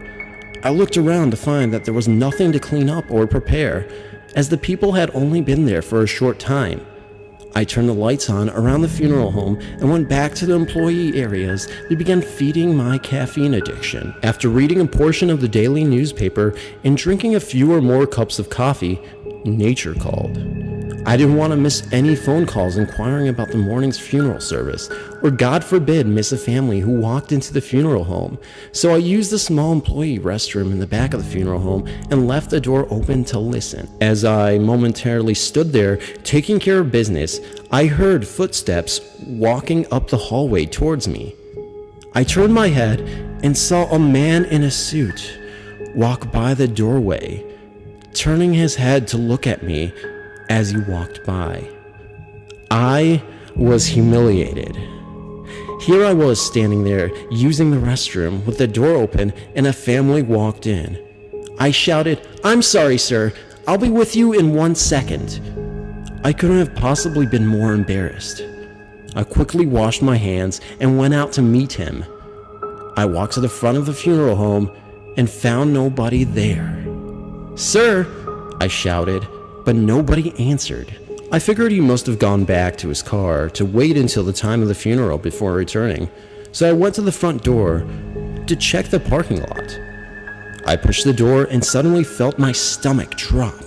I looked around to find that there was nothing to clean up or prepare, as the people had only been there for a short time. I turned the lights on around the funeral home and went back to the employee areas to begin feeding my caffeine addiction. After reading a portion of the daily newspaper and drinking a few or more cups of coffee, nature called. I didn't want to miss any phone calls inquiring about the morning's funeral service, or God forbid miss a family who walked into the funeral home. So I used the small employee restroom in the back of the funeral home and left the door open to listen. As I momentarily stood there taking care of business, I heard footsteps walking up the hallway towards me. I turned my head and saw a man in a suit walk by the doorway, turning his head to look at me as he walked by. I was humiliated. Here I was standing there using the restroom with the door open and a family walked in. I shouted, "I'm sorry, sir. I'll be with you in 1 second." I couldn't have possibly been more embarrassed. I quickly washed my hands and went out to meet him. I walked to the front of the funeral home and found nobody there. "Sir," I shouted, but nobody answered. I figured he must have gone back to his car to wait until the time of the funeral before returning, so I went to the front door to check the parking lot. I pushed the door and suddenly felt my stomach drop.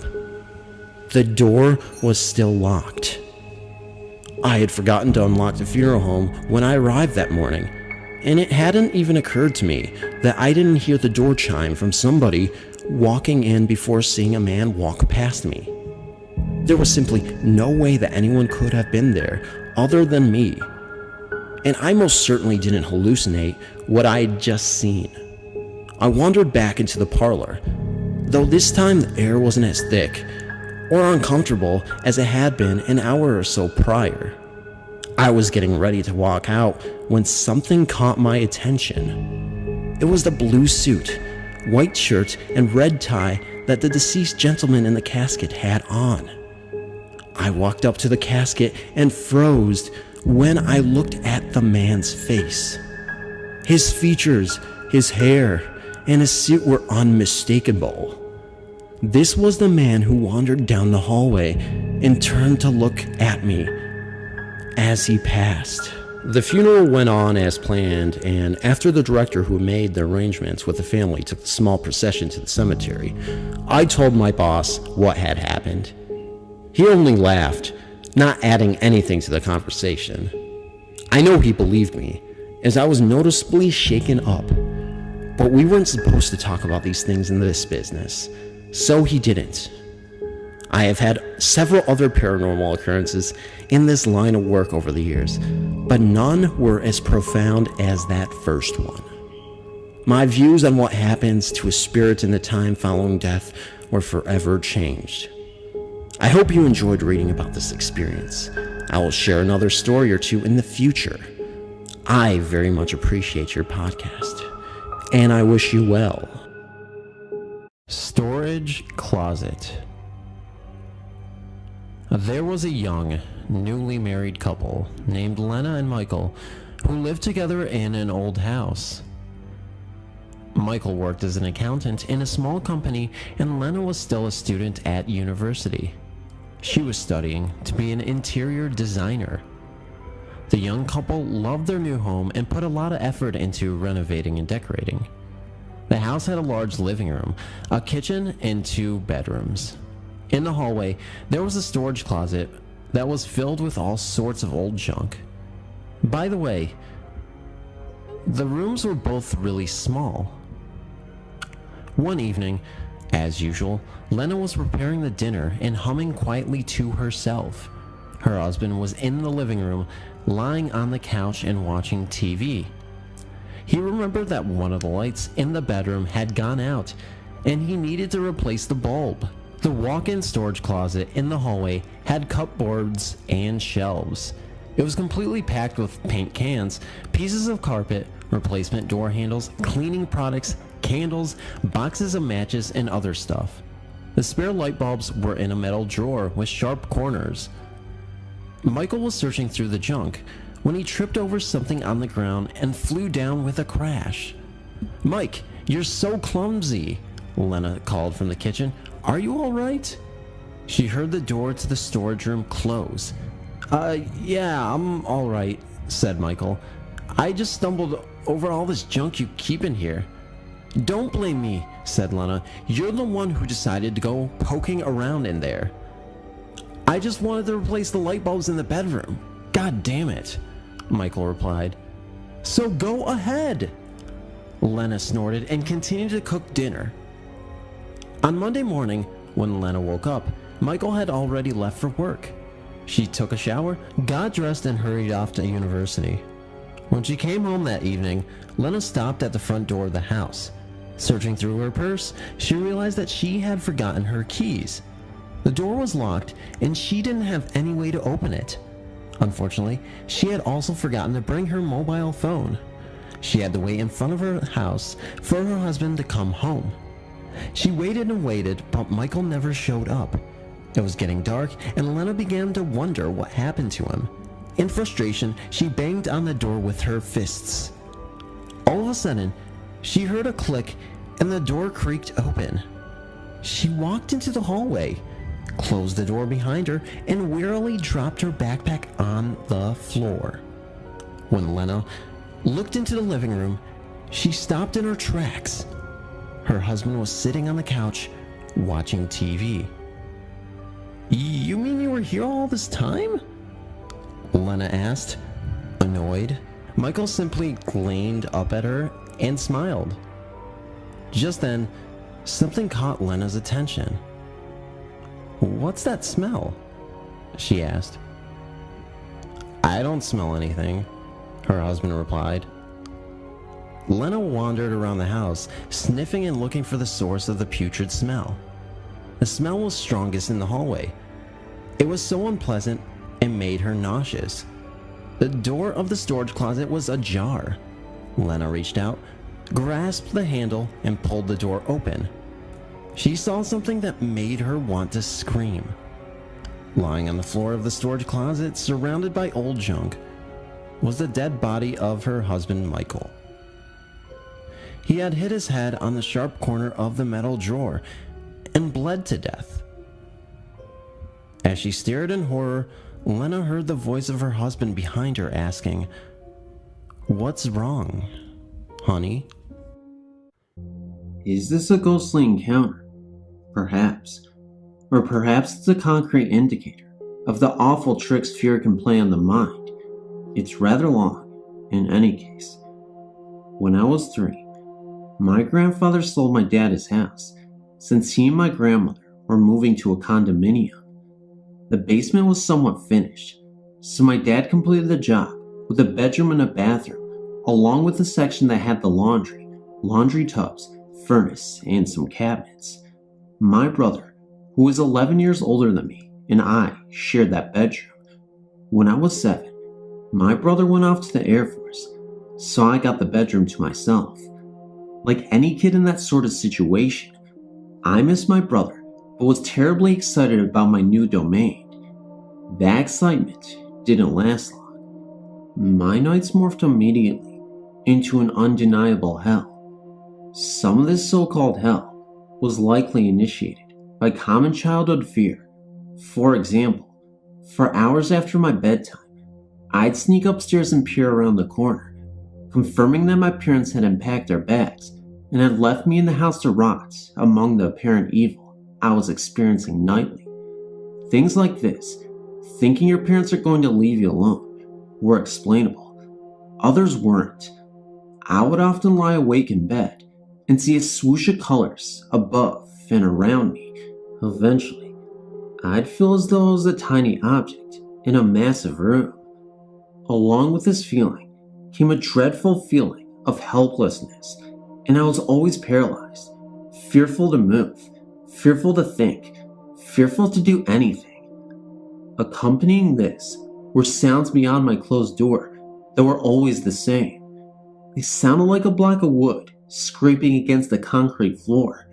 The door was still locked. I had forgotten to unlock the funeral home when I arrived that morning, and it hadn't even occurred to me that I didn't hear the door chime from somebody walking in before seeing a man walk past me. There was simply no way that anyone could have been there other than me, and I most certainly didn't hallucinate what I had just seen. I wandered back into the parlor, though this time the air wasn't as thick or uncomfortable as it had been an hour or so prior. I was getting ready to walk out when something caught my attention. It was the blue suit, white shirt, and red tie that the deceased gentleman in the casket had on. I walked up to the casket and froze when I looked at the man's face. His features, his hair, and his suit were unmistakable. This was the man who wandered down the hallway and turned to look at me as he passed. The funeral went on as planned, and after the director who made the arrangements with the family took the small procession to the cemetery, I told my boss what had happened. He only laughed, not adding anything to the conversation. I know he believed me, as I was noticeably shaken up, but we weren't supposed to talk about these things in this business, so he didn't. I have had several other paranormal occurrences in this line of work over the years, but none were as profound as that first one. My views on what happens to a spirit in the time following death were forever changed. I hope you enjoyed reading about this experience. I will share another story or two in the future. I very much appreciate your podcast, and I wish you well. Storage closet. There was a young, newly married couple named Lena and Michael who lived together in an old house. Michael worked as an accountant in a small company, and Lena was still a student at university. She was studying to be an interior designer. The young couple loved their new home and put a lot of effort into renovating and decorating. The house had a large living room, a kitchen, and 2 bedrooms. In the hallway, there was a storage closet that was filled with all sorts of old junk. By the way, the rooms were both really small. One evening, as usual, Lena was preparing the dinner and humming quietly to herself. Her husband was in the living room, lying on the couch and watching TV. He remembered that one of the lights in the bedroom had gone out, and he needed to replace the bulb. The walk-in storage closet in the hallway had cupboards and shelves. It was completely packed with paint cans, pieces of carpet, replacement door handles, cleaning products, candles, boxes of matches, and other stuff. The spare light bulbs were in a metal drawer with sharp corners. Michael was searching through the junk when he tripped over something on the ground and flew down with a crash. "Mike, you're so clumsy," Lena called from the kitchen. "Are you all right?" She heard the door to the storage room close. Yeah, I'm all right," said Michael. "I just stumbled over all this junk you keep in here." "Don't blame me," said Lena. "You're the one who decided to go poking around in there." I just wanted to replace the light bulbs in the bedroom. God damn it, Michael replied. So go ahead. Lena snorted and continued to cook dinner. On Monday morning, when Lena woke up, Michael had already left for work. She took a shower, got dressed, and hurried off to university. When she came home that evening, Lena stopped at the front door of the house. Searching through her purse, she realized that she had forgotten her keys. The door was locked, and she didn't have any way to open it. Unfortunately, she had also forgotten to bring her mobile phone. She had to wait in front of her house for her husband to come home. She waited and waited, but Michael never showed up. It was getting dark, and Lena began to wonder what happened to him. In frustration, she banged on the door with her fists. All of a sudden, she heard a click, and the door creaked open. She walked into the hallway, closed the door behind her, and wearily dropped her backpack on the floor. When Lena looked into the living room, she stopped in her tracks. Her husband was sitting on the couch, watching TV. You mean you were here all this time? Lena asked, annoyed. Michael simply glared up at her and smiled. Just then, something caught Lena's attention. What's that smell? She asked. I don't smell anything, her husband replied. Lena wandered around the house, sniffing and looking for the source of the putrid smell. The smell was strongest in the hallway. It was so unpleasant it made her nauseous. The door of the storage closet was ajar. Lena reached out, grasped the handle, and pulled the door open. She saw something that made her want to scream. Lying on the floor of the storage closet, surrounded by old junk, was the dead body of her husband, Michael. He had hit his head on the sharp corner of the metal drawer and bled to death. As she stared in horror, Lena heard the voice of her husband behind her asking, "What's wrong, honey?" Is this a ghostly encounter? Perhaps. Or perhaps it's a concrete indicator of the awful tricks fear can play on the mind. It's rather long, in any case. When I was 3, my grandfather sold my dad his house, since he and my grandmother were moving to a condominium. The basement was somewhat finished, so my dad completed the job with a bedroom and a bathroom, along with the section that had the laundry tubs, furnace, and some cabinets. My brother, who was 11 years older than me, and I shared that bedroom. When I was 7, my brother went off to the Air Force, so I got the bedroom to myself. Like any kid in that sort of situation, I missed my brother, but was terribly excited about my new domain. That excitement didn't last long. My nights morphed immediately into an undeniable hell. Some of this so-called hell was likely initiated by common childhood fear. For example, for hours after my bedtime, I'd sneak upstairs and peer around the corner, confirming that my parents had unpacked their bags and had left me in the house to rot among the apparent evil I was experiencing nightly. Things like this, thinking your parents are going to leave you alone, were explainable. Others weren't. I would often lie awake in bed and see a swoosh of colors above and around me. Eventually, I'd feel as though I was a tiny object in a massive room. Along with this feeling came a dreadful feeling of helplessness, and I was always paralyzed, fearful to move, fearful to think, fearful to do anything. Accompanying this were sounds beyond my closed door that were always the same. They sounded like a block of wood scraping against the concrete floor.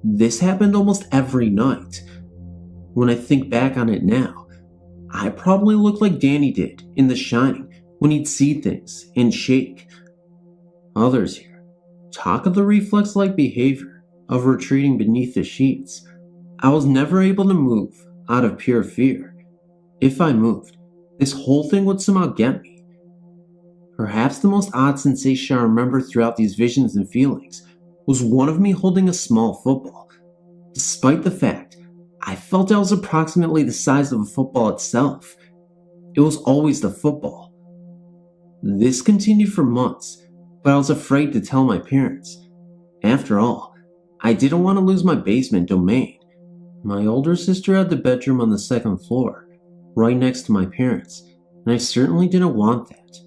This happened almost every night. When I think back on it now, I probably look like Danny did in The Shining when he'd see things and shake. Others here talk of the reflex-like behavior of retreating beneath the sheets. I was never able to move out of pure fear. If I moved, this whole thing would somehow get me. Perhaps the most odd sensation I remember throughout these visions and feelings was one of me holding a small football. Despite the fact I felt I was approximately the size of a football itself. It was always the football. This continued for months, but I was afraid to tell my parents. After all, I didn't want to lose my basement domain. My older sister had the bedroom on the second floor, right next to my parents, and I certainly didn't want that.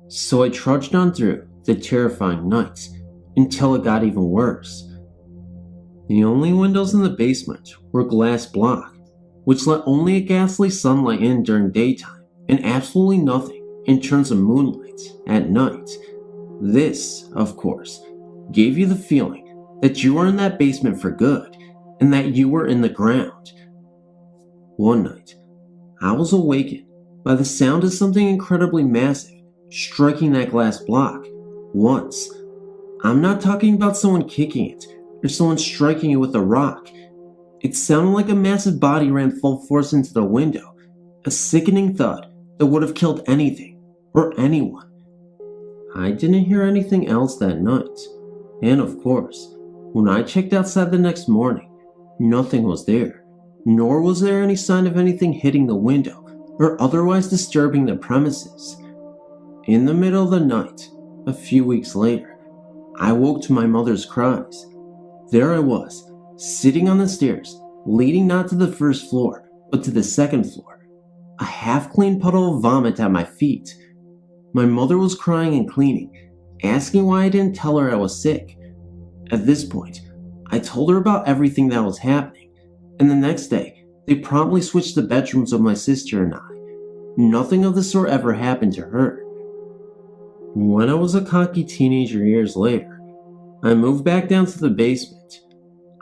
So I trudged on through the terrifying nights until it got even worse. The only windows in the basement were glass block, which let only a ghastly sunlight in during daytime and absolutely nothing in terms of moonlight at night. This, of course, gave you the feeling that you were in that basement for good and that you were in the ground. One night, I was awakened by the sound of something incredibly massive striking that glass block once. I'm not talking about someone kicking it or someone striking it with a rock. It sounded like a massive body ran full force into the window, a sickening thud that would have killed anything or anyone. I didn't hear anything else that night, and of course, when I checked outside the next morning, nothing was there, nor was there any sign of anything hitting the window or otherwise disturbing the premises. In the middle of the night, a few weeks later, I woke to my mother's cries. There I was, sitting on the stairs, leading not to the first floor, but to the second floor, a half-clean puddle of vomit at my feet. My mother was crying and cleaning, asking why I didn't tell her I was sick. At this point, I told her about everything that was happening, and the next day, they promptly switched the bedrooms of my sister and I. Nothing of the sort ever happened to her. When I was a cocky teenager years later, I moved back down to the basement.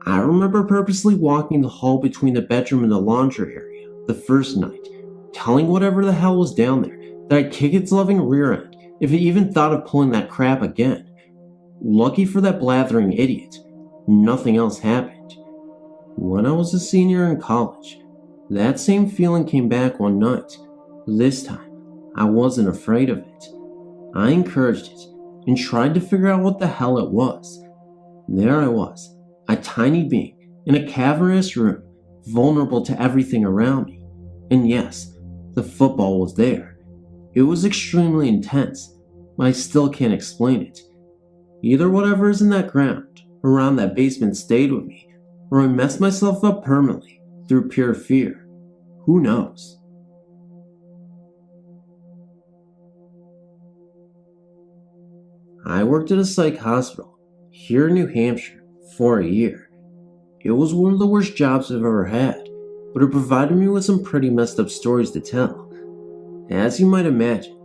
I remember purposely walking the hall between the bedroom and the laundry area the first night, telling whatever the hell was down there that I'd kick its loving rear end if it even thought of pulling that crap again. Lucky for that blathering idiot, nothing else happened. When I was a senior in college, that same feeling came back one night. This time, I wasn't afraid of it. I encouraged it and tried to figure out what the hell it was. There I was, a tiny being in a cavernous room, vulnerable to everything around me. And yes, the football was there. It was extremely intense, but I still can't explain it. Either whatever is in that ground around that basement stayed with me, or I messed myself up permanently through pure fear. Who knows? I worked at a psych hospital here in New Hampshire for a year. It was one of the worst jobs I've ever had, but it provided me with some pretty messed up stories to tell. As you might imagine,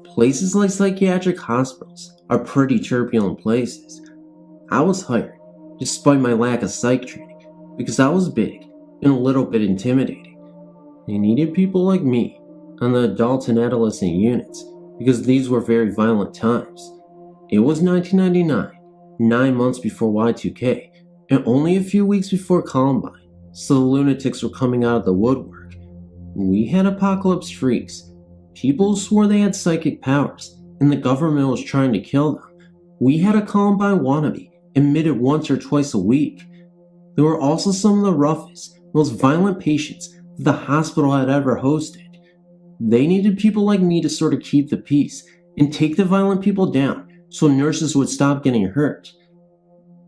places like psychiatric hospitals are pretty turbulent places. I was hired, despite my lack of psych training, because I was big and a little bit intimidating. They needed people like me on the adult and adolescent units because these were very violent times. It was 1999, 9 months before Y2K, and only a few weeks before Columbine, so the lunatics were coming out of the woodwork. We had apocalypse freaks, people who swore they had psychic powers, and the government was trying to kill them. We had a Columbine wannabe admitted once or twice a week. There were also some of the roughest, most violent patients that the hospital had ever hosted. They needed people like me to sort of keep the peace and take the violent people down so nurses would stop getting hurt.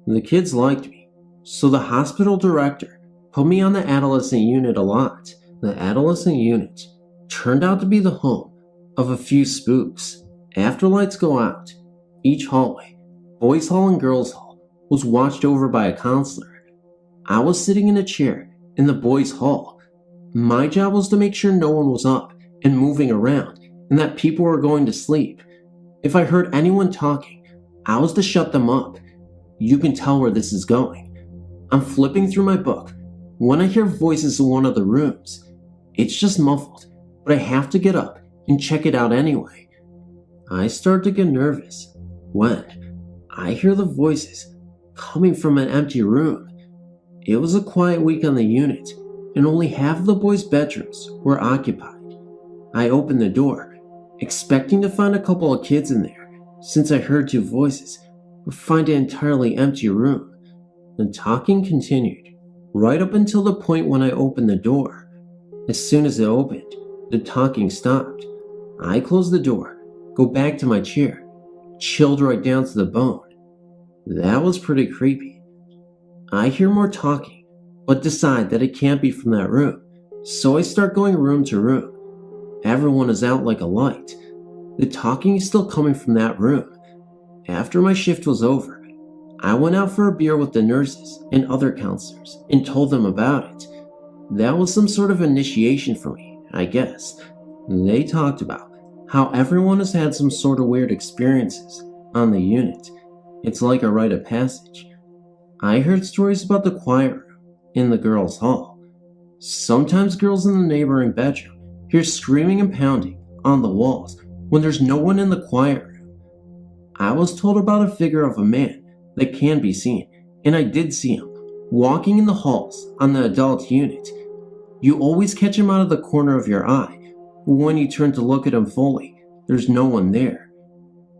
The kids liked me, so the hospital director put me on the adolescent unit a lot. The adolescent unit turned out to be the home of a few spooks. After lights go out, each hallway, boys' hall and girls' hall, was watched over by a counselor. I was sitting in a chair in the boys' hall. My job was to make sure no one was up and moving around and that people were going to sleep. If I heard anyone talking, I was to shut them up. You can tell where this is going. I'm flipping through my book when I hear voices in one of the rooms. It's just muffled, but I have to get up and check it out anyway. I start to get nervous when I hear the voices coming from an empty room. It was a quiet week on the unit, and only half of the boys' bedrooms were occupied. I opened the door, expecting to find a couple of kids in there, since I heard two voices, but find an entirely empty room. The talking continued right up until the point when I opened the door. As soon as it opened, the talking stopped. I closed the door, go back to my chair, chilled right down to the bone. That was pretty creepy. I hear more talking, but decide that it can't be from that room, so I start going room to room. Everyone is out like a light. The talking is still coming from that room. After my shift was over, I went out for a beer with the nurses and other counselors and told them about it. That was some sort of initiation for me, I guess. They talked about how everyone has had some sort of weird experiences on the unit. It's like a rite of passage. I heard stories about the quiet room in the girls' hall. Sometimes girls in the neighboring bedroom hear screaming and pounding on the walls when there's no one in the quiet room. I was told about a figure of a man that can be seen, and I did see him walking in the halls on the adult unit. You always catch him out of the corner of your eye. When you turn to look at him fully, there's no one there.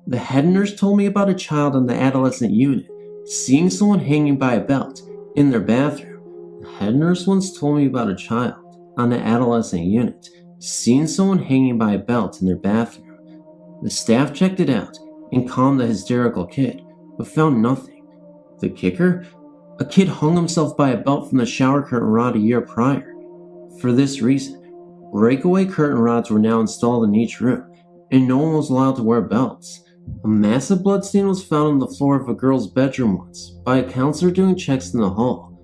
The head nurse told me about a child on the adolescent unit seeing someone hanging by a belt in their bathroom. The head nurse once told me about a child on the adolescent unit seeing someone hanging by a belt in their bathroom. The staff checked it out and calmed the hysterical kid, but found nothing. The kicker? A kid hung himself by a belt from the shower curtain rod a year prior. For this reason, breakaway curtain rods were now installed in each room, and no one was allowed to wear belts. A massive bloodstain was found on the floor of a girl's bedroom once by a counselor doing checks in the hall.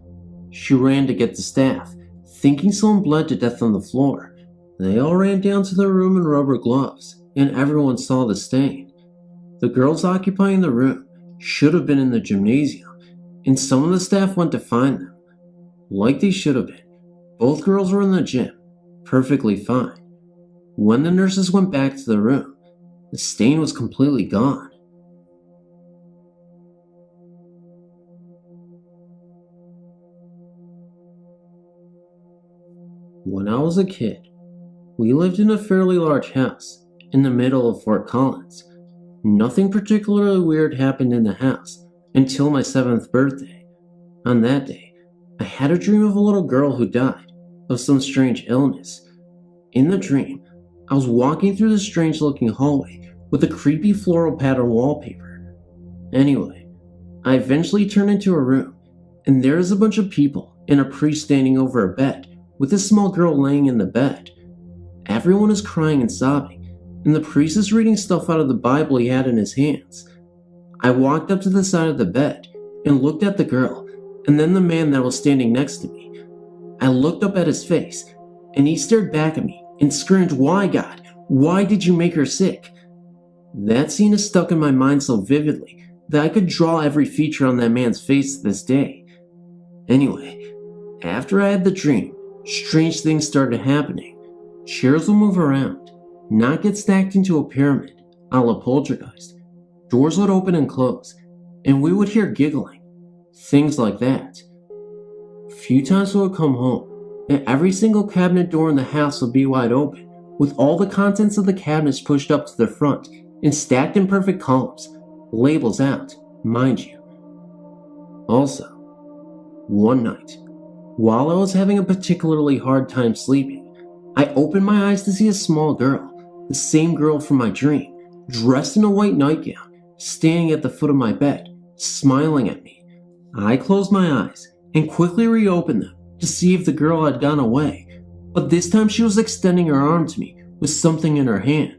She ran to get the staff, thinking someone bled to death on the floor. They all ran down to their room in rubber gloves, and everyone saw the stain. The girls occupying the room should have been in the gymnasium, and some of the staff went to find them. Like they should have been, both girls were in the gym, perfectly fine. When the nurses went back to the room, the stain was completely gone. When I was a kid, we lived in a fairly large house in the middle of Fort Collins. Nothing particularly weird happened in the house until my 7th birthday. On that day, I had a dream of a little girl who died of some strange illness. In the dream, I was walking through the strange-looking hallway with a creepy floral pattern wallpaper. Anyway, I eventually turned into a room, and there is a bunch of people and a priest standing over a bed with a small girl laying in the bed. Everyone is crying and sobbing, and the priest is reading stuff out of the Bible he had in his hands. I walked up to the side of the bed and looked at the girl, and then the man that was standing next to me. I looked up at his face, and he stared back at me and screamed, "Why, God? Why did you make her sick?" That scene is stuck in my mind so vividly that I could draw every feature on that man's face to this day. Anyway, after I had the dream, strange things started happening. Chairs would move around, not get stacked into a pyramid, a la Poltergeist. Doors would open and close, and we would hear giggling. Things like that. A few times we would come home, and every single cabinet door in the house would be wide open, with all the contents of the cabinets pushed up to the front and stacked in perfect columns, labels out, mind you. Also, one night, while I was having a particularly hard time sleeping, I opened my eyes to see a small girl, the same girl from my dream, dressed in a white nightgown, standing at the foot of my bed, smiling at me. I closed my eyes and quickly reopened them to see if the girl had gone away, but this time she was extending her arm to me with something in her hand.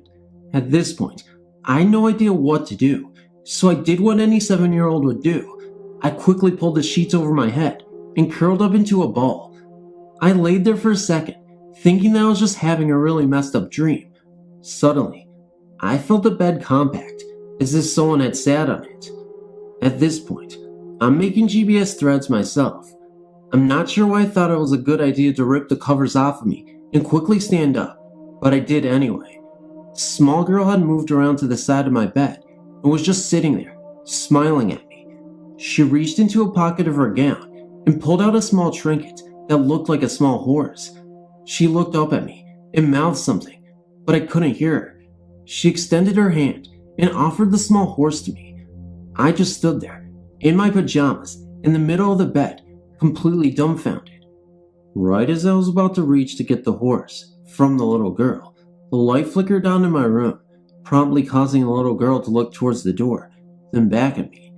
At this point, I had no idea what to do, so I did what any 7-year-old would do. I quickly pulled the sheets over my head and curled up into a ball. I laid there for a second, thinking that I was just having a really messed up dream. Suddenly, I felt the bed compact, as if someone had sat on it. At this point, I'm making GBS threads myself. I'm not sure why I thought it was a good idea to rip the covers off of me and quickly stand up, but I did anyway. The small girl had moved around to the side of my bed and was just sitting there, smiling at me. She reached into a pocket of her gown and pulled out a small trinket that looked like a small horse. She looked up at me and mouthed something, but I couldn't hear her. She extended her hand and offered the small horse to me. I just stood there, in my pajamas, in the middle of the bed, completely dumbfounded. Right as I was about to reach to get the horse from the little girl, the light flickered on in my room, promptly causing the little girl to look towards the door, then back at me.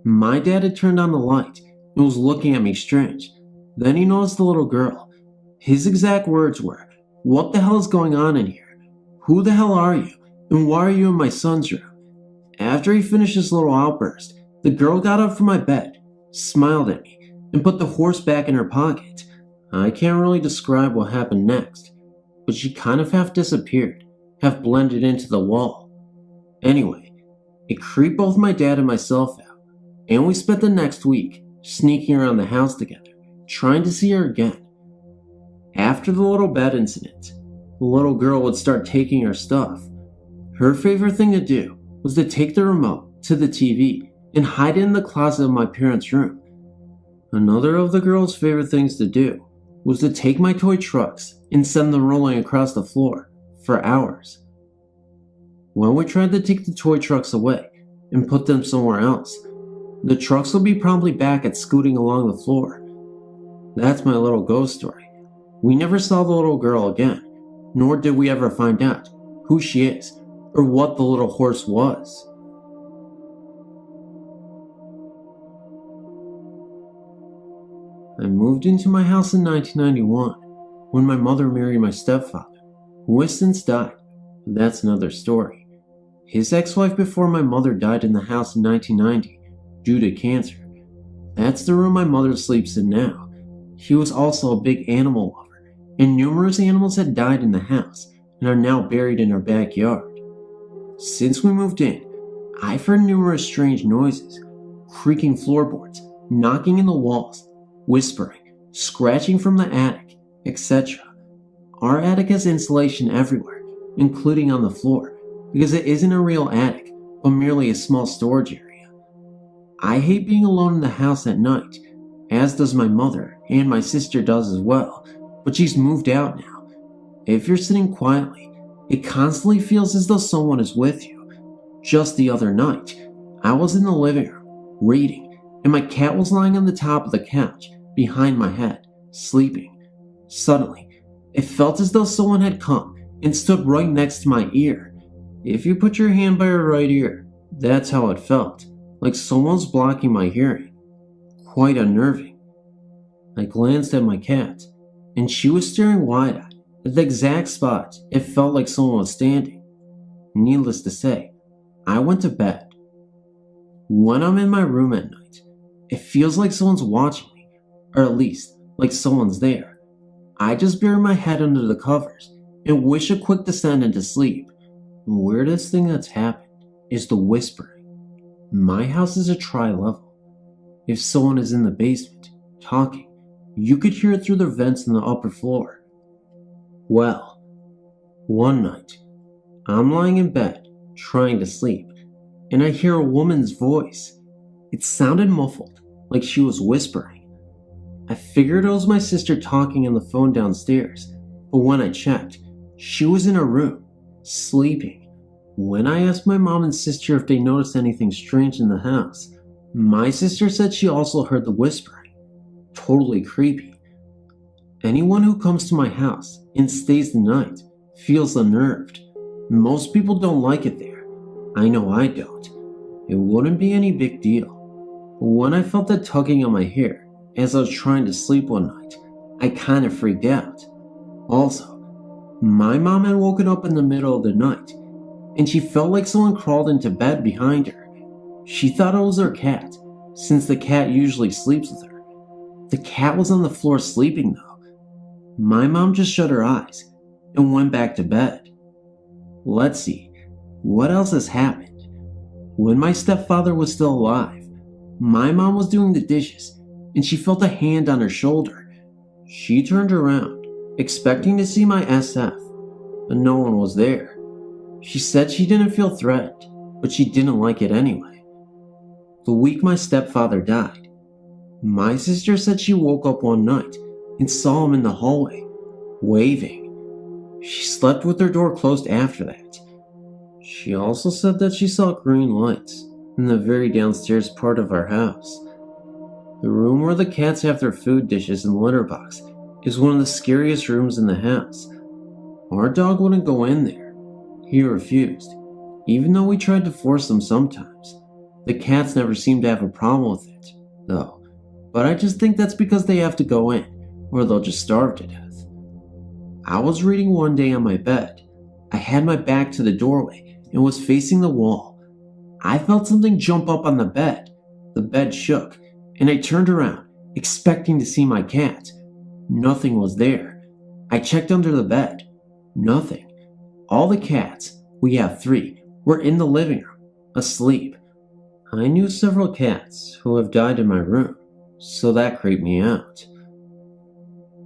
My dad had turned on the light and was looking at me strange. Then he noticed the little girl. His exact words were, "What the hell is going on in here? Who the hell are you? And why are you in my son's room?" After he finished his little outburst, the girl got up from my bed, smiled at me, and put the horse back in her pocket. I can't really describe what happened next, but she kind of half disappeared, half blended into the wall. Anyway, it creeped both my dad and myself out, and we spent the next week sneaking around the house together, trying to see her again. After the little bed incident, the little girl would start taking her stuff. Her favorite thing to do was to take the remote to the TV and hide it in the closet of my parents' room. Another of the girl's favorite things to do was to take my toy trucks and send them rolling across the floor for hours. When we tried to take the toy trucks away and put them somewhere else, the trucks would be promptly back at scooting along the floor. That's my little ghost story. We never saw the little girl again, nor did we ever find out who she is or what the little horse was. I moved into my house in 1991 when my mother married my stepfather, who has since died, but that's another story. His ex-wife before my mother died in the house in 1990 due to cancer. That's the room my mother sleeps in now. He was also a big animal lover, and numerous animals had died in the house and are now buried in our backyard. Since we moved in, I've heard numerous strange noises, creaking floorboards, knocking in the walls, whispering, scratching from the attic, etc. Our attic has insulation everywhere, including on the floor, because it isn't a real attic, but merely a small storage area. I hate being alone in the house at night, as does my mother, and my sister does as well, but she's moved out now. If you're sitting quietly, it constantly feels as though someone is with you. Just the other night, I was in the living room, reading, and my cat was lying on the top of the couch, behind my head, sleeping. Suddenly, it felt as though someone had come and stood right next to my ear. If you put your hand by your right ear, that's how it felt, like someone's blocking my hearing. Quite unnerving. I glanced at my cat, and she was staring wide-eyed at the exact spot it felt like someone was standing. Needless to say, I went to bed. When I'm in my room at night, it feels like someone's watching me, or at least like someone's there. I just bury my head under the covers and wish a quick descent into sleep. The weirdest thing that's happened is the whispering. My house is a tri-level. If someone is in the basement, talking, you could hear it through the vents in the upper floor. Well, one night, I'm lying in bed, trying to sleep, and I hear a woman's voice. It sounded muffled, like she was whispering. I figured it was my sister talking on the phone downstairs, but when I checked, she was in her room, sleeping. When I asked my mom and sister if they noticed anything strange in the house, my sister said she also heard the whispering. Totally creepy. Anyone who comes to my house and stays the night feels unnerved. Most people don't like it there. I know I don't. It wouldn't be any big deal. But when I felt that tugging on my hair as I was trying to sleep one night, I kind of freaked out. Also, my mom had woken up in the middle of the night, and she felt like someone crawled into bed behind her. She thought it was her cat, since the cat usually sleeps with her. The cat was on the floor sleeping though. My mom just shut her eyes and went back to bed. Let's see, what else has happened? When my stepfather was still alive, my mom was doing the dishes and she felt a hand on her shoulder. She turned around, expecting to see my SF, but no one was there. She said she didn't feel threatened, but she didn't like it anyway. The week my stepfather died, my sister said she woke up one night and saw him in the hallway, waving. She slept with her door closed after that. She also said that she saw green lights in the very downstairs part of our house. The room where the cats have their food dishes and litter box is one of the scariest rooms in the house. Our dog wouldn't go in there. He refused, even though we tried to force him sometimes. The cats never seem to have a problem with it, though, but I just think that's because they have to go in, or they'll just starve to death. I was reading one day on my bed. I had my back to the doorway and was facing the wall. I felt something jump up on the bed. The bed shook, and I turned around, expecting to see my cat. Nothing was there. I checked under the bed. Nothing. All the cats, we have 3, were in the living room, asleep. I knew several cats who have died in my room, so that creeped me out.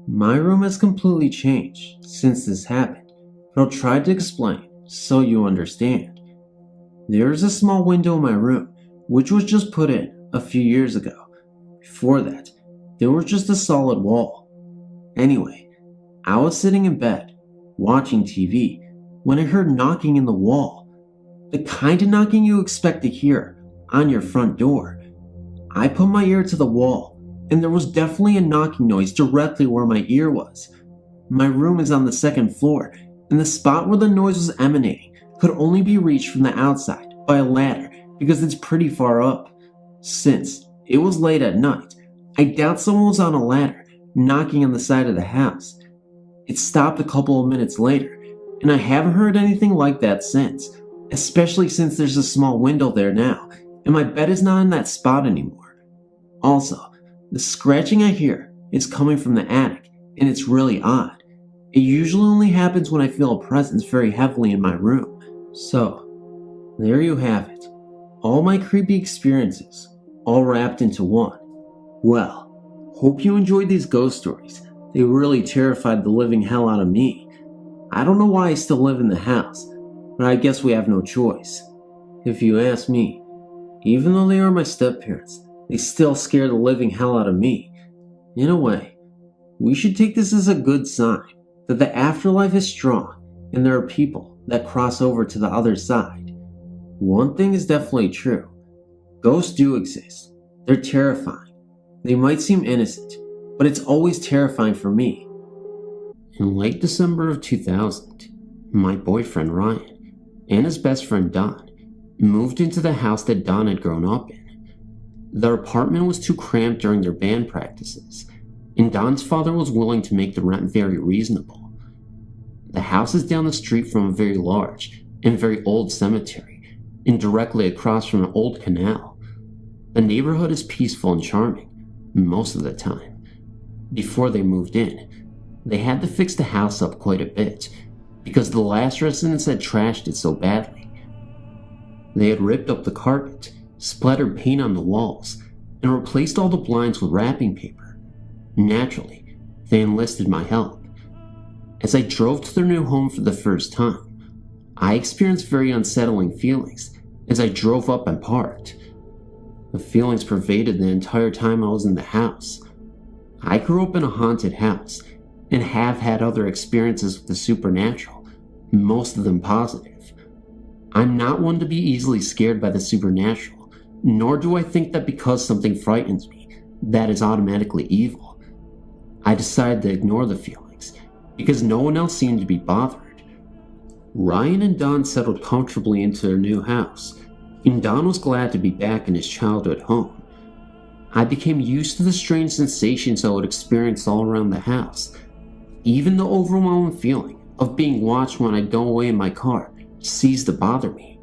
My room has completely changed since this happened, but I'll try to explain so you understand. There is a small window in my room, which was just put in a few years ago. Before that, there was just a solid wall. Anyway, I was sitting in bed, watching TV, when I heard knocking in the wall. The kind of knocking you expect to hear on your front door. I put my ear to the wall, and there was definitely a knocking noise directly where my ear was. My room is on the 2nd floor, and the spot where the noise was emanating could only be reached from the outside by a ladder because it's pretty far up. Since it was late at night, I doubt someone was on a ladder knocking on the side of the house. It stopped a couple of minutes later, and I haven't heard anything like that since, especially since there's a small window there now, and my bed is not in that spot anymore. Also, the scratching I hear is coming from the attic, and it's really odd. It usually only happens when I feel a presence very heavily in my room. So, there you have it. All my creepy experiences, all wrapped into one. Well, hope you enjoyed these ghost stories. They really terrified the living hell out of me. I don't know why I still live in the house, but I guess we have no choice. If you ask me, even though they are my step-parents, they still scare the living hell out of me. In a way, we should take this as a good sign that the afterlife is strong and there are people that cross over to the other side. One thing is definitely true. Ghosts do exist. They're terrifying. They might seem innocent, but it's always terrifying for me. In late December of 2000, my boyfriend Ryan and his best friend Don moved into the house that Don had grown up in. Their apartment was too cramped during their band practices, and Don's father was willing to make the rent very reasonable. The house is down the street from a very large and very old cemetery, and directly across from an old canal. The neighborhood is peaceful and charming, most of the time. Before they moved in, they had to fix the house up quite a bit, because the last residents had trashed it so badly. They had ripped up the carpet, splattered paint on the walls, and replaced all the blinds with wrapping paper. Naturally, they enlisted my help. As I drove to their new home for the first time, I experienced very unsettling feelings as I drove up and parked. The feelings pervaded the entire time I was in the house. I grew up in a haunted house and have had other experiences with the supernatural, most of them positive. I'm not one to be easily scared by the supernatural, nor do I think that because something frightens me, that is automatically evil. I decided to ignore the feelings, because no one else seemed to be bothered. Ryan and Don settled comfortably into their new house, and Don was glad to be back in his childhood home. I became used to the strange sensations I would experience all around the house. Even the overwhelming feeling of being watched when I'd go away in my car ceased to bother me.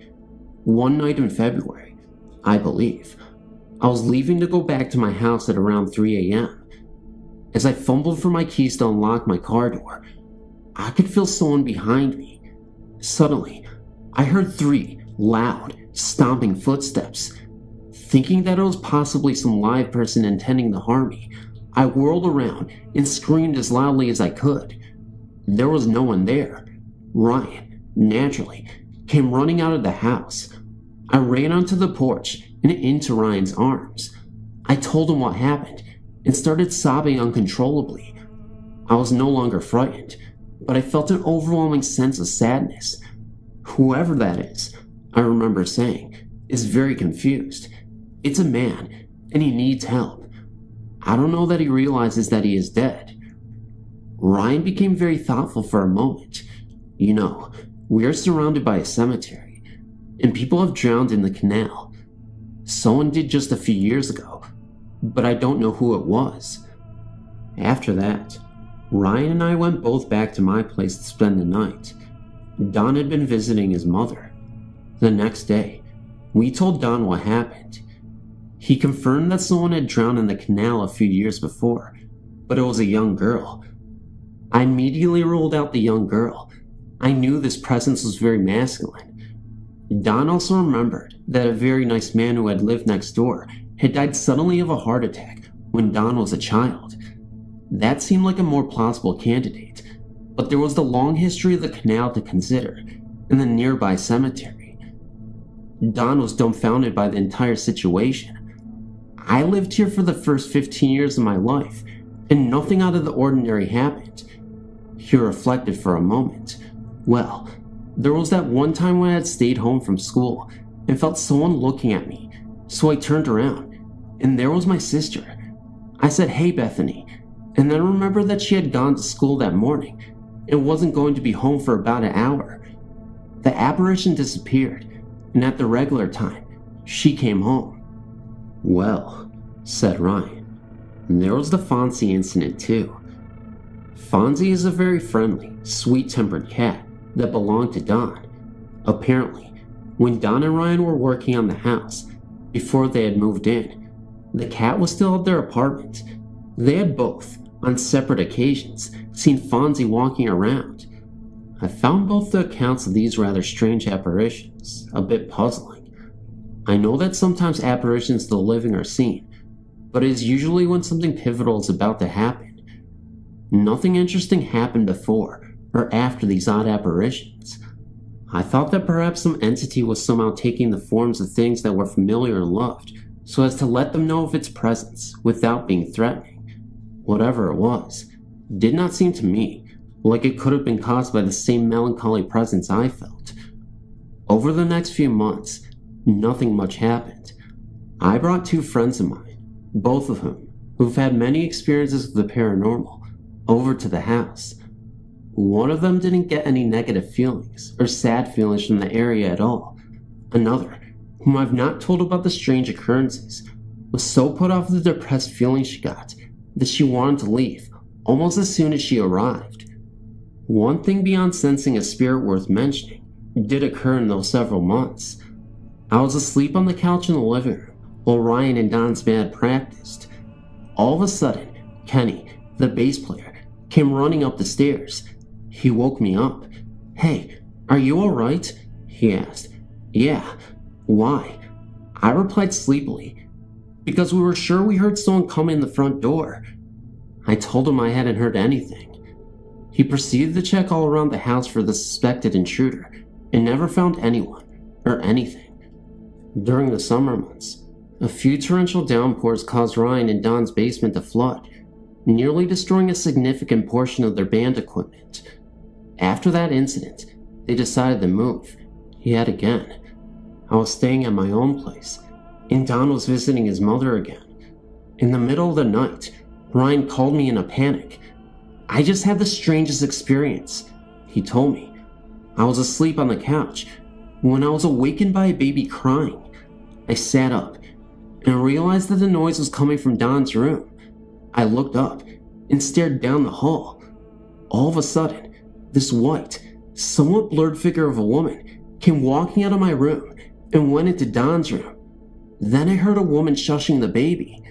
One night in February, I believe, I was leaving to go back to my house at around 3 a.m. As I fumbled for my keys to unlock my car door, I could feel someone behind me. Suddenly, I heard 3 loud, stomping footsteps. Thinking that it was possibly some live person intending to harm me, I whirled around and screamed as loudly as I could. There was no one there. Ryan, naturally, came running out of the house. I ran onto the porch and into Ryan's arms. I told him what happened and started sobbing uncontrollably. I was no longer frightened, but I felt an overwhelming sense of sadness. Whoever that is, I remember saying, is very confused. It's a man, and he needs help. I don't know that he realizes that he is dead. Ryan became very thoughtful for a moment. You know, we are surrounded by a cemetery, and people have drowned in the canal. Someone did just a few years ago, but I don't know who it was. After that, Ryan and I went both back to my place to spend the night. Don had been visiting his mother. The next day, we told Don what happened. He confirmed that someone had drowned in the canal a few years before, but it was a young girl. I immediately ruled out the young girl. I knew this presence was very masculine. Don also remembered that a very nice man who had lived next door had died suddenly of a heart attack when Don was a child. That seemed like a more plausible candidate, but there was the long history of the canal to consider, and the nearby cemetery. Don was dumbfounded by the entire situation. I lived here for the first 15 years of my life, and nothing out of the ordinary happened. He reflected for a moment. Well, there was that one time when I had stayed home from school and felt someone looking at me, so I turned around, and there was my sister. I said, "Hey, Bethany," and then remembered that she had gone to school that morning and wasn't going to be home for about an hour. The apparition disappeared, and at the regular time, she came home. "Well," said Ryan, "there was the Fonzie incident too. Fonzie is a very friendly, sweet-tempered cat that belonged to Don. Apparently, when Don and Ryan were working on the house, before they had moved in, the cat was still at their apartment. They had both, on separate occasions, seen Fonzie walking around. I found both the accounts of these rather strange apparitions a bit puzzling. I know that sometimes apparitions of the living are seen, but it is usually when something pivotal is about to happen. Nothing interesting happened before or after these odd apparitions. I thought that perhaps some entity was somehow taking the forms of things that were familiar and loved, so as to let them know of its presence without being threatening. Whatever it was, did not seem to me like it could have been caused by the same melancholy presence I felt. Over the next few months, nothing much happened. I brought 2 friends of mine, both of whom who've had many experiences with the paranormal, over to the house. One of them didn't get any negative feelings or sad feelings from the area at all. Another, whom I've not told about the strange occurrences, was so put off with the depressed feelings she got that she wanted to leave almost as soon as she arrived. One thing beyond sensing a spirit worth mentioning did occur in those several months. I was asleep on the couch in the living room while Ryan and Don's band practiced. All of a sudden, Kenny, the bass player, came running up the stairs. He woke me up. "Hey, are you alright?" he asked. "Yeah. Why?" I replied sleepily, "Because we were sure we heard someone come in the front door." I told him I hadn't heard anything. He proceeded to check all around the house for the suspected intruder and never found anyone or anything. During the summer months, a few torrential downpours caused Ryan and Don's basement to flood, nearly destroying a significant portion of their band equipment. After that incident, they decided to move, yet again. I was staying at my own place, and Don was visiting his mother again. In the middle of the night, Ryan called me in a panic. "I just had the strangest experience," he told me. "I was asleep on the couch when I was awakened by a baby crying. I sat up and realized that the noise was coming from Don's room. I looked up and stared down the hall. All of a sudden, this white, somewhat blurred figure of a woman came walking out of my room and went into Don's room. Then I heard a woman shushing the baby."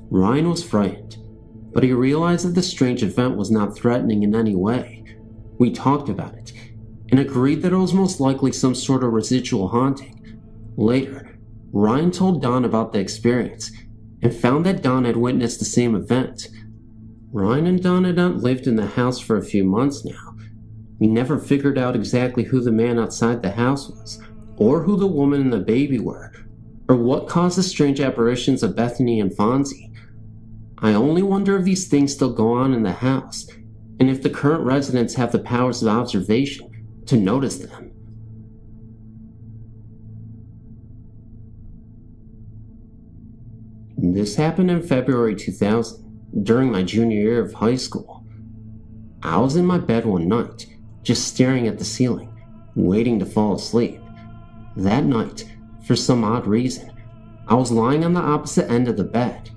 Ryan was frightened, but he realized that the strange event was not threatening in any way. We talked about it and agreed that it was most likely some sort of residual haunting. Later, Ryan told Don about the experience and found that Don had witnessed the same event. Ryan and Don had not lived in the house for a few months now. We never figured out exactly who the man outside the house was, or who the woman and the baby were, or what caused the strange apparitions of Bethany and Fonzie. I only wonder if these things still go on in the house, and if the current residents have the powers of observation to notice them. This happened in February 2000, during my junior year of high school. I was in my bed one night, just staring at the ceiling, waiting to fall asleep. That night, for some odd reason, I was lying on the opposite end of the bed.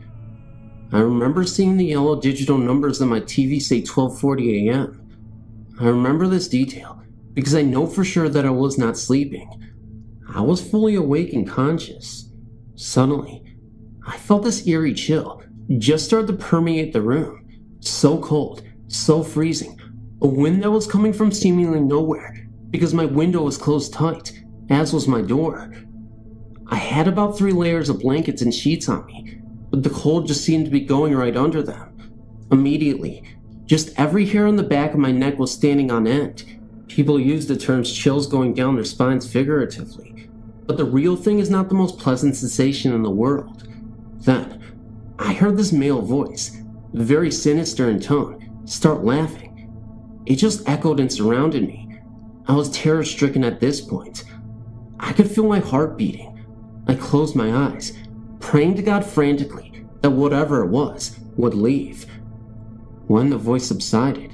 I remember seeing the yellow digital numbers on my TV say 12:40 a.m. I remember this detail because I know for sure that I was not sleeping. I was fully awake and conscious. Suddenly, I felt this eerie chill just start to permeate the room. So cold, so freezing. A wind that was coming from seemingly nowhere because my window was closed tight, as was my door. I had about 3 layers of blankets and sheets on me, but the cold just seemed to be going right under them. Immediately, just every hair on the back of my neck was standing on end. People use the terms chills going down their spines figuratively, but the real thing is not the most pleasant sensation in the world. Then, I heard this male voice, very sinister in tone, start laughing. It just echoed and surrounded me. I was terror-stricken at this point. I could feel my heart beating. I closed my eyes, praying to God frantically that whatever it was would leave. When the voice subsided,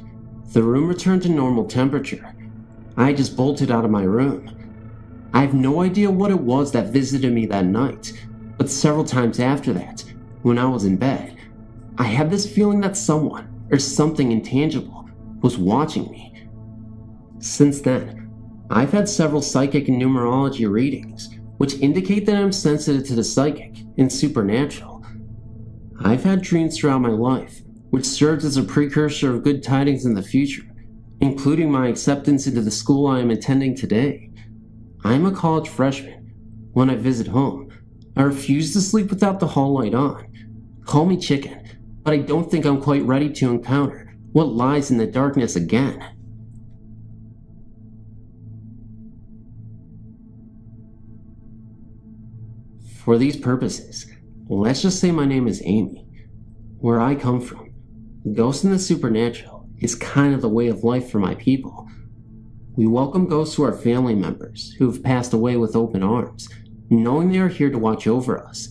the room returned to normal temperature. I just bolted out of my room. I have no idea what it was that visited me that night, but several times after that, when I was in bed, I had this feeling that someone or something intangible was watching me. Since then, I've had several psychic and numerology readings, which indicate that I'm sensitive to the psychic and supernatural. I've had dreams throughout my life, which served as a precursor of good tidings in the future, including my acceptance into the school I am attending today. I am a college freshman. When I visit home, I refuse to sleep without the hall light on. Call me chicken, but I don't think I'm quite ready to encounter what lies in the darkness again. For these purposes, let's just say my name is Amy. Where I come from, ghosts and the supernatural is kind of the way of life for my people. We welcome ghosts to our family members who have passed away with open arms, knowing they are here to watch over us.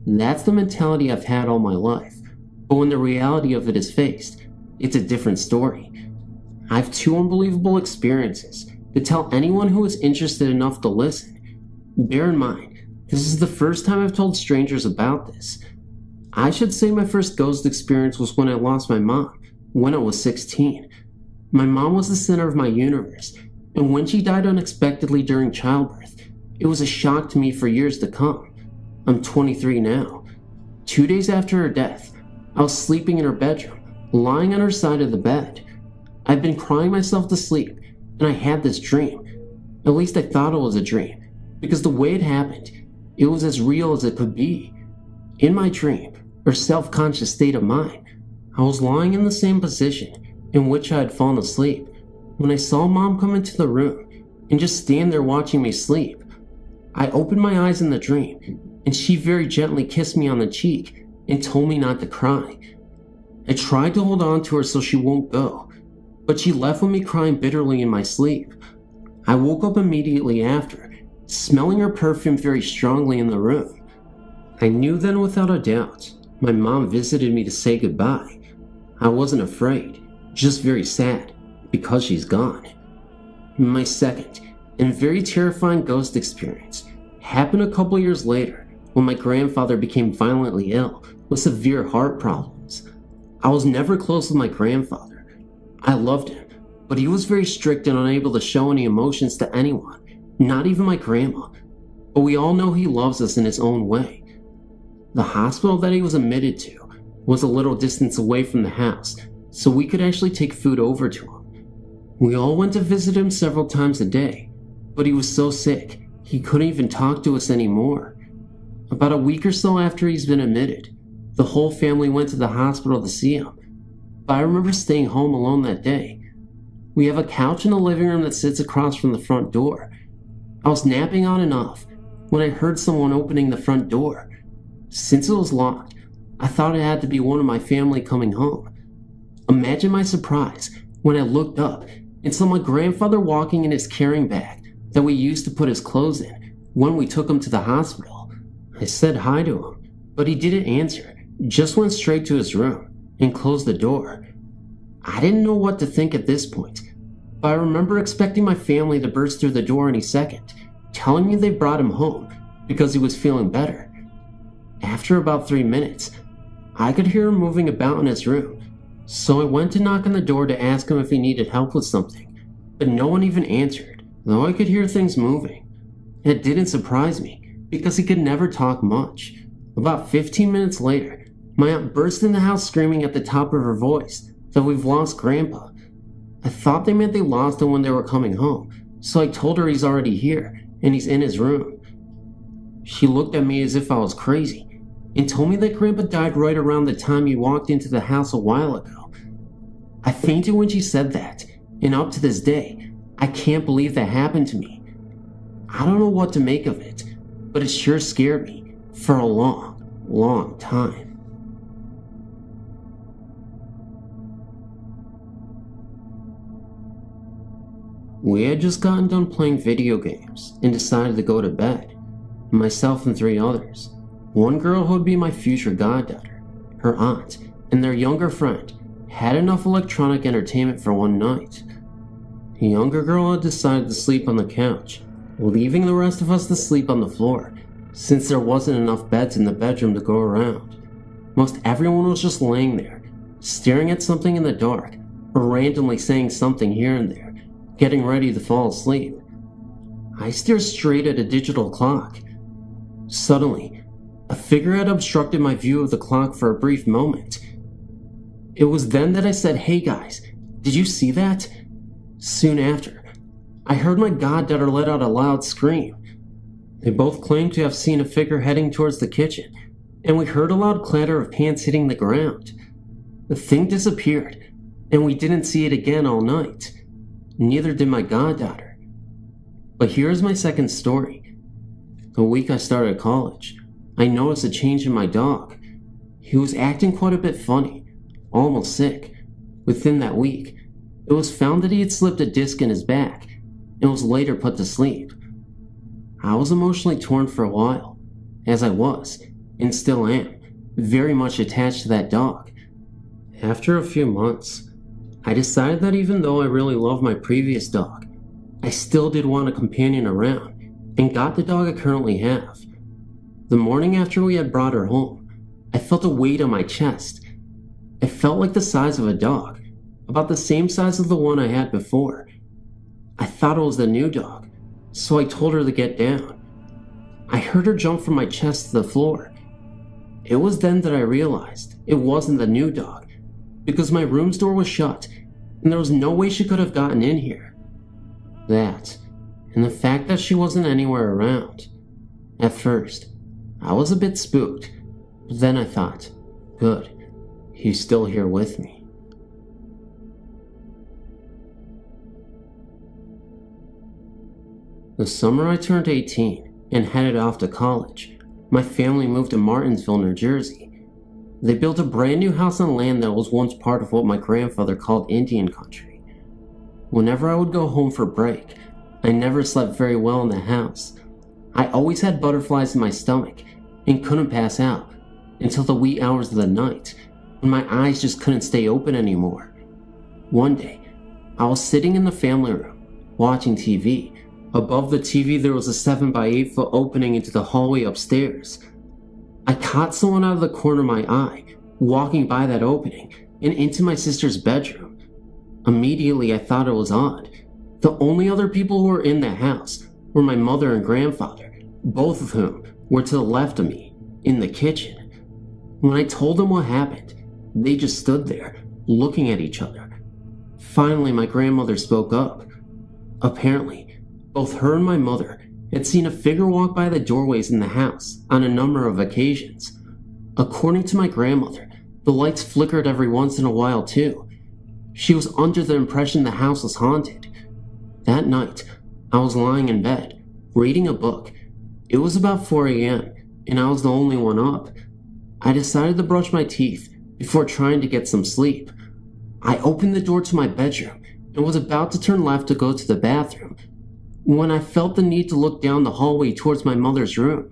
That's the mentality I've had all my life, but when the reality of it is faced, it's a different story. I have 2 unbelievable experiences to tell anyone who is interested enough to listen. Bear in mind, this is the first time I've told strangers about this. I should say my first ghost experience was when I lost my mom, when I was 16. My mom was the center of my universe, and when she died unexpectedly during childbirth, it was a shock to me for years to come. I'm 23 now. 2 days after her death, I was sleeping in her bedroom, lying on her side of the bed. I'd been crying myself to sleep, and I had this dream. At least I thought it was a dream, because the way it happened, it was as real as it could be. In my dream, or self-conscious state of mind, I was lying in the same position in which I had fallen asleep when I saw Mom come into the room and just stand there watching me sleep. I opened my eyes in the dream, and she very gently kissed me on the cheek and told me not to cry. I tried to hold on to her so she won't go, but she left with me crying bitterly in my sleep. I woke up immediately after, smelling her perfume very strongly in the room. I knew then without a doubt, my mom visited me to say goodbye. I wasn't afraid, just very sad, because she's gone. My second and very terrifying ghost experience happened a couple years later when my grandfather became violently ill with severe heart problems. I was never close with my grandfather. I loved him, but he was very strict and unable to show any emotions to anyone, not even my grandma. But we all know he loves us in his own way. The hospital that he was admitted to was a little distance away from the house, so we could actually take food over to him. We all went to visit him several times a day, but he was so sick, he couldn't even talk to us anymore. About a week or so after he's been admitted, the whole family went to the hospital to see him, but I remember staying home alone that day. We have a couch in the living room that sits across from the front door. I was napping on and off when I heard someone opening the front door. Since it was locked, I thought it had to be one of my family coming home. Imagine my surprise when I looked up and saw my grandfather walking in his carrying bag that we used to put his clothes in when we took him to the hospital. I said hi to him, but he didn't answer, just went straight to his room and closed the door. I didn't know what to think at this point, but I remember expecting my family to burst through the door any second, telling me they brought him home because he was feeling better. After about 3 minutes, I could hear him moving about in his room, so I went to knock on the door to ask him if he needed help with something, but no one even answered, though I could hear things moving. It didn't surprise me, because he could never talk much. About 15 minutes later, my aunt burst in the house screaming at the top of her voice that we've lost Grandpa. I thought they meant they lost him when they were coming home, so I told her he's already here, and he's in his room. She looked at me as if I was crazy, and told me that Grandpa died right around the time he walked into the house a while ago. I fainted when she said that, and up to this day, I can't believe that happened to me. I don't know what to make of it, but it sure scared me for a long, long time. We had just gotten done playing video games and decided to go to bed, myself and 3 others. One girl who would be my future goddaughter, her aunt, and their younger friend had enough electronic entertainment for one night. The younger girl had decided to sleep on the couch, leaving the rest of us to sleep on the floor, since there wasn't enough beds in the bedroom to go around. Most everyone was just laying there, staring at something in the dark, or randomly saying something here and there, getting ready to fall asleep. I stared straight at a digital clock. Suddenly, a figure had obstructed my view of the clock for a brief moment. It was then that I said, "Hey guys, did you see that?" Soon after, I heard my goddaughter let out a loud scream. They both claimed to have seen a figure heading towards the kitchen, and we heard a loud clatter of pans hitting the ground. The thing disappeared, and we didn't see it again all night. Neither did my goddaughter. But here's my second story. The week I started college, I noticed a change in my dog. He was acting quite a bit funny, almost sick. Within that week, it was found that he had slipped a disc in his back and was later put to sleep. I was emotionally torn for a while, as I was, and still am, very much attached to that dog. After a few months, I decided that even though I really loved my previous dog, I still did want a companion around, and got the dog I currently have. The morning after we had brought her home, I felt a weight on my chest. It felt like the size of a dog, about the same size as the one I had before. I thought it was the new dog, so I told her to get down. I heard her jump from my chest to the floor. It was then that I realized it wasn't the new dog, because my room's door was shut, and there was no way she could have gotten in here. That, and the fact that she wasn't anywhere around. At first, I was a bit spooked, but then I thought, good, he's still here with me. The summer I turned 18 and headed off to college, my family moved to Martinsville, New Jersey. They built a brand new house on land that was once part of what my grandfather called Indian country. Whenever I would go home for break, I never slept very well in the house. I always had butterflies in my stomach and couldn't pass out until the wee hours of the night when my eyes just couldn't stay open anymore. One day, I was sitting in the family room watching TV. Above the TV there was a 7x8 foot opening into the hallway upstairs. I caught someone out of the corner of my eye walking by that opening and into my sister's bedroom. Immediately I thought it was odd. The only other people who were in the house were my mother and grandfather, both of whom were to the left of me, in the kitchen. When I told them what happened, they just stood there, looking at each other. Finally, my grandmother spoke up. Apparently, both her and my mother had seen a figure walk by the doorways in the house on a number of occasions. According to my grandmother, the lights flickered every once in a while too. She was under the impression the house was haunted. That night, I was lying in bed, reading a book. It was about 4 a.m., and I was the only one up. I decided to brush my teeth before trying to get some sleep. I opened the door to my bedroom and was about to turn left to go to the bathroom when I felt the need to look down the hallway towards my mother's room.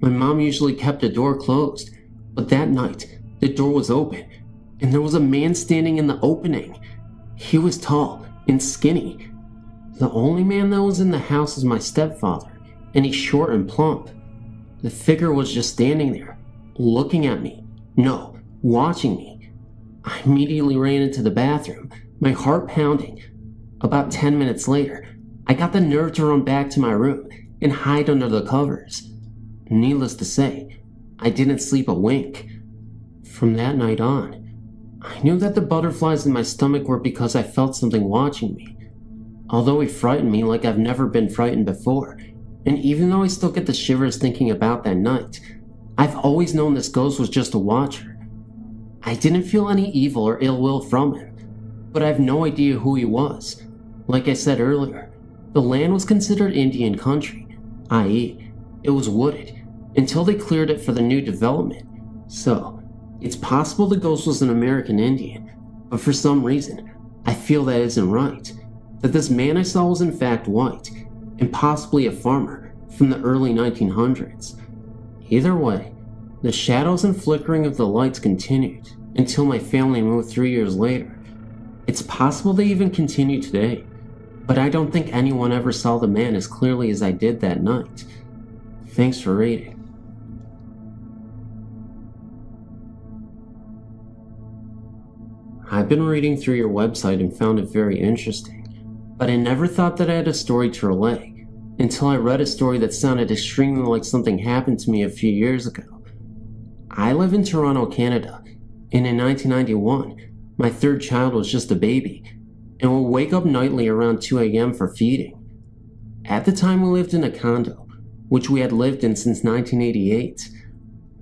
My mom usually kept the door closed, but that night, the door was open, and there was a man standing in the opening. He was tall and skinny. The only man that was in the house is my stepfather, and he's short and plump. The figure was just standing there, looking at me. No, watching me. I immediately ran into the bathroom, my heart pounding. About 10 minutes later, I got the nerve to run back to my room and hide under the covers. Needless to say, I didn't sleep a wink. From that night on, I knew that the butterflies in my stomach were because I felt something watching me. Although it frightened me like I've never been frightened before, and even though I still get the shivers thinking about that night, I've always known this ghost was just a watcher. I didn't feel any evil or ill will from him, but I have no idea who he was. Like I said earlier, the land was considered Indian country, i.e., it was wooded, until they cleared it for the new development. So, it's possible the ghost was an American Indian, but for some reason, I feel that isn't right. That this man I saw was in fact white, and possibly a farmer from the early 1900s. Either way, the shadows and flickering of the lights continued until my family moved 3 years later. It's possible they even continue today, but I don't think anyone ever saw the man as clearly as I did that night. Thanks for reading. I've been reading through your website and found it very interesting, but I never thought that I had a story to relay until I read a story that sounded extremely like something happened to me a few years ago. I live in Toronto, Canada, and in 1991, my third child was just a baby and would wake up nightly around 2 a.m. for feeding. At the time, we lived in a condo, which we had lived in since 1988.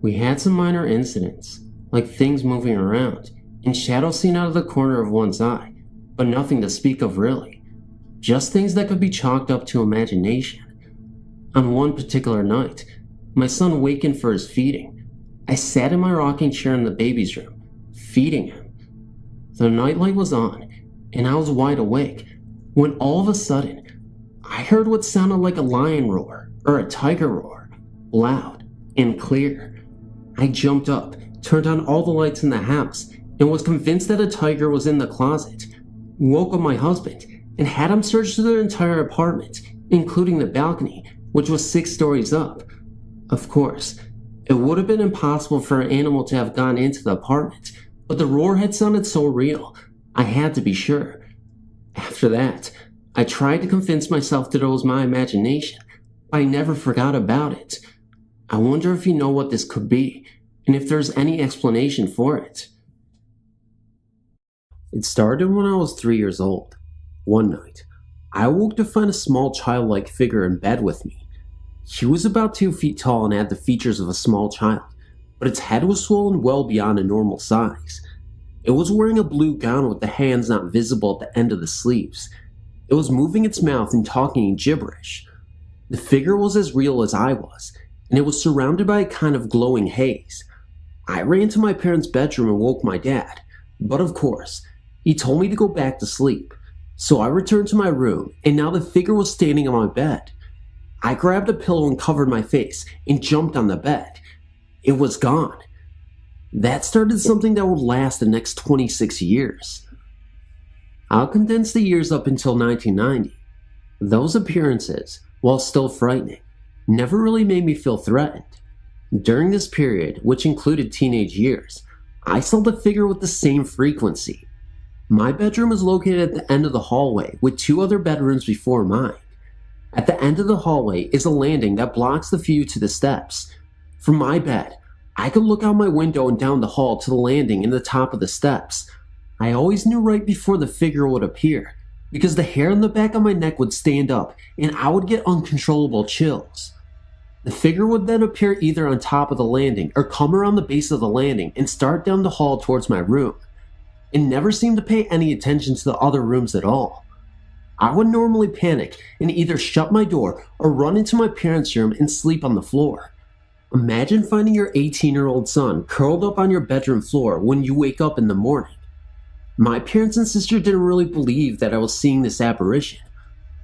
We had some minor incidents, like things moving around and shadows seen out of the corner of one's eye, but nothing to speak of really. Just things that could be chalked up to imagination. On one particular night, my son wakened for his feeding. I sat in my rocking chair in the baby's room, feeding him. The nightlight was on, and I was wide awake, when all of a sudden, I heard what sounded like a lion roar, or a tiger roar, loud and clear. I jumped up, turned on all the lights in the house, and was convinced that a tiger was in the closet. Woke up my husband, and had him search through the entire apartment, including the balcony, which was 6 stories up. Of course, it would have been impossible for an animal to have gone into the apartment, but the roar had sounded so real, I had to be sure. After that, I tried to convince myself that it was my imagination, but I never forgot about it. I wonder if you know what this could be, and if there's any explanation for it. It started when I was 3 years old. One night, I awoke to find a small childlike figure in bed with me. He was about 2 feet tall and had the features of a small child, but its head was swollen well beyond a normal size. It was wearing a blue gown with the hands not visible at the end of the sleeves. It was moving its mouth and talking in gibberish. The figure was as real as I was, and it was surrounded by a kind of glowing haze. I ran to my parents' bedroom and woke my dad, but of course, he told me to go back to sleep. So I returned to my room, and now the figure was standing on my bed. I grabbed a pillow and covered my face, and jumped on the bed. It was gone. That started something that would last the next 26 years. I'll condense the years up until 1990. Those appearances, while still frightening, never really made me feel threatened. During this period, which included teenage years, I saw the figure with the same frequency. My bedroom is located at the end of the hallway, with 2 other bedrooms before mine. At the end of the hallway is a landing that blocks the view to the steps. From my bed, I could look out my window and down the hall to the landing and the top of the steps. I always knew right before the figure would appear, because the hair on the back of my neck would stand up and I would get uncontrollable chills. The figure would then appear either on top of the landing or come around the base of the landing and start down the hall towards my room. It never seemed to pay any attention to the other rooms at all. I would normally panic and either shut my door or run into my parents' room and sleep on the floor. Imagine finding your 18-year-old son curled up on your bedroom floor when you wake up in the morning. My parents and sister didn't really believe that I was seeing this apparition.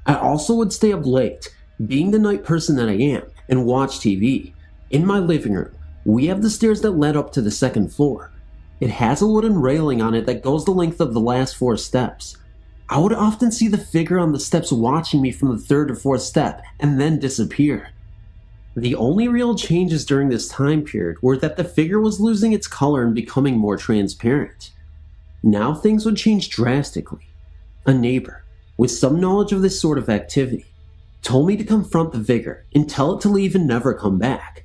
I also would stay up late, being the night person that I am, and watch TV. In my living room, we have the stairs that led up to the second floor. It has a wooden railing on it that goes the length of the last 4 steps. I would often see the figure on the steps watching me from the 3rd or 4th step and then disappear. The only real changes during this time period were that the figure was losing its color and becoming more transparent. Now things would change drastically. A neighbor, with some knowledge of this sort of activity, told me to confront the figure and tell it to leave and never come back.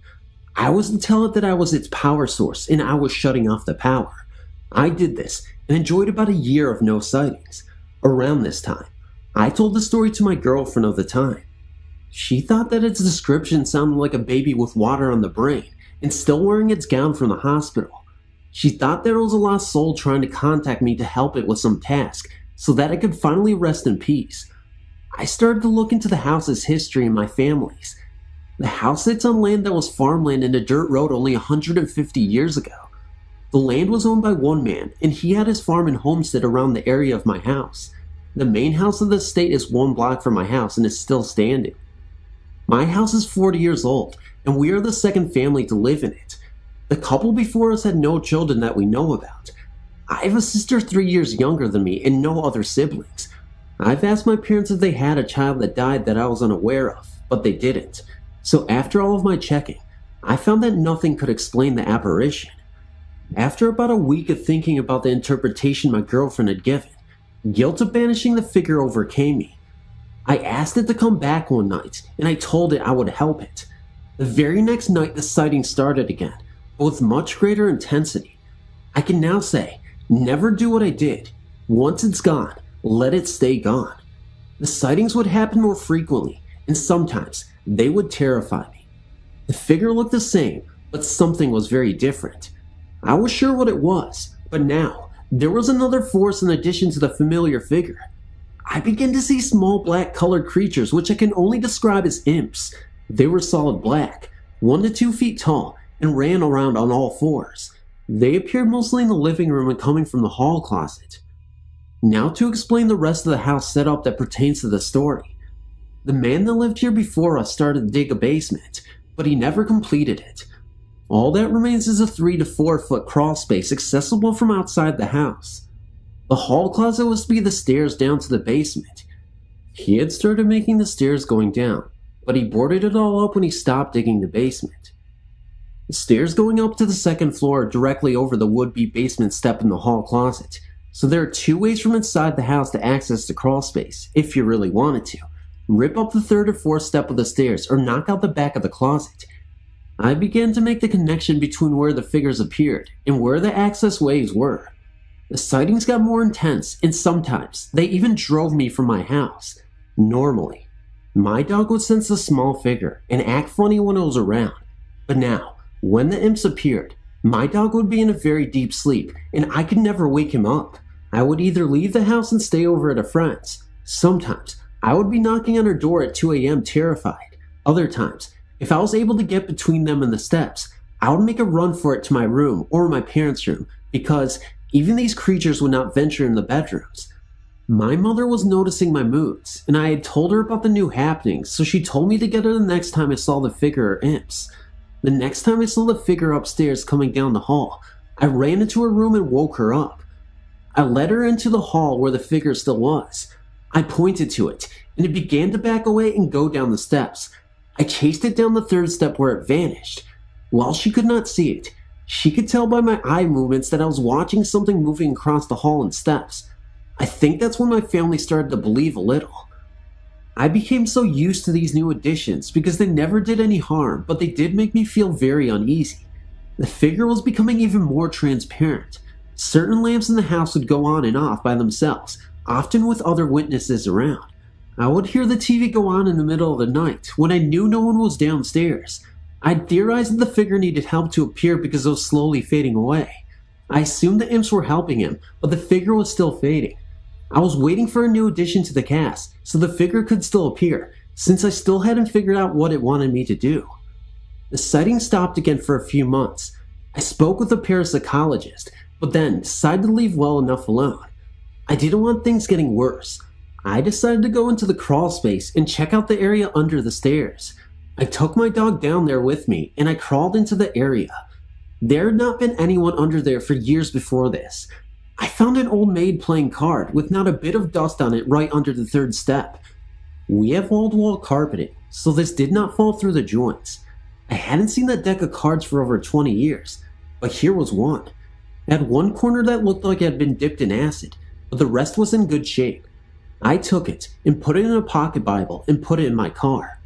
I was to tell it that I was its power source and I was shutting off the power. I did this and enjoyed about a year of no sightings. Around this time, I told the story to my girlfriend of the time. She thought that its description sounded like a baby with water on the brain and still wearing its gown from the hospital. She thought that it was a lost soul trying to contact me to help it with some task so that I could finally rest in peace. I started to look into the house's history and my family's. The house sits on land that was farmland and a dirt road only 150 years ago. The land was owned by one man, and he had his farm and homestead around the area of my house. The main house of the estate is 1 block from my house and is still standing. My house is 40 years old, and we are the second family to live in it. The couple before us had no children that we know about. I have a sister 3 years younger than me and no other siblings. I've asked my parents if they had a child that died that I was unaware of, but they didn't. So after all of my checking, I found that nothing could explain the apparition. After about a week of thinking about the interpretation my girlfriend had given, guilt of banishing the figure overcame me. I asked it to come back one night, and I told it I would help it. The very next night the sighting started again, but with much greater intensity. I can now say, never do what I did. Once it's gone, let it stay gone. The sightings would happen more frequently, and sometimes they would terrify me. The figure looked the same, but something was very different. I was sure what it was, but now, there was another force in addition to the familiar figure. I began to see small black colored creatures which I can only describe as imps. They were solid black, 1 to 2 feet tall, and ran around on all 4s. They appeared mostly in the living room and coming from the hall closet. Now to explain the rest of the house setup that pertains to the story. The man that lived here before us started to dig a basement, but he never completed it. All that remains is a 3 to 4 foot crawl space accessible from outside the house. The hall closet was to be the stairs down to the basement. He had started making the stairs going down, but he boarded it all up when he stopped digging the basement. The stairs going up to the second floor are directly over the would-be basement step in the hall closet, so there are 2 ways from inside the house to access the crawl space, if you really wanted to. Rip up the 3rd or 4th step of the stairs or knock out the back of the closet. I began to make the connection between where the figures appeared and where the access ways were. The sightings got more intense, and sometimes they even drove me from my house. Normally, my dog would sense the small figure and act funny when it was around, but now, when the imps appeared, my dog would be in a very deep sleep, and I could never wake him up. I would either leave the house and stay over at a friend's. Sometimes, I would be knocking on her door at 2 a.m. terrified. Other times, if I was able to get between them and the steps, I would make a run for it to my room or my parents' room, because even these creatures would not venture in the bedrooms. My mother was noticing my moods, and I had told her about the new happenings, so she told me to get her the next time I saw the figure or imps. The next time I saw the figure upstairs coming down the hall, I ran into her room and woke her up. I led her into the hall where the figure still was. I pointed to it, and it began to back away and go down the steps. I chased it down the 3rd step where it vanished. While she could not see it, she could tell by my eye movements that I was watching something moving across the hall and steps. I think that's when my family started to believe a little. I became so used to these new additions because they never did any harm, but they did make me feel very uneasy. The figure was becoming even more transparent. Certain lamps in the house would go on and off by themselves, often with other witnesses around. I would hear the TV go on in the middle of the night when I knew no one was downstairs. I theorized that the figure needed help to appear because it was slowly fading away. I assumed the imps were helping him, but the figure was still fading. I was waiting for a new addition to the cast, so the figure could still appear, since I still hadn't figured out what it wanted me to do. The sighting stopped again for a few months. I spoke with a parapsychologist, but then decided to leave well enough alone. I didn't want things getting worse. I decided to go into the crawl space and check out the area under the stairs. I took my dog down there with me and I crawled into the area. There had not been anyone under there for years before this. I found an old maid playing card with not a bit of dust on it right under the third step. We have wall-to-wall carpeting, so this did not fall through the joints. I hadn't seen that deck of cards for over 20 years, but here was one. It had one corner that looked like it had been dipped in acid, but the rest was in good shape. I took it and put it in a pocket Bible and put it in my car.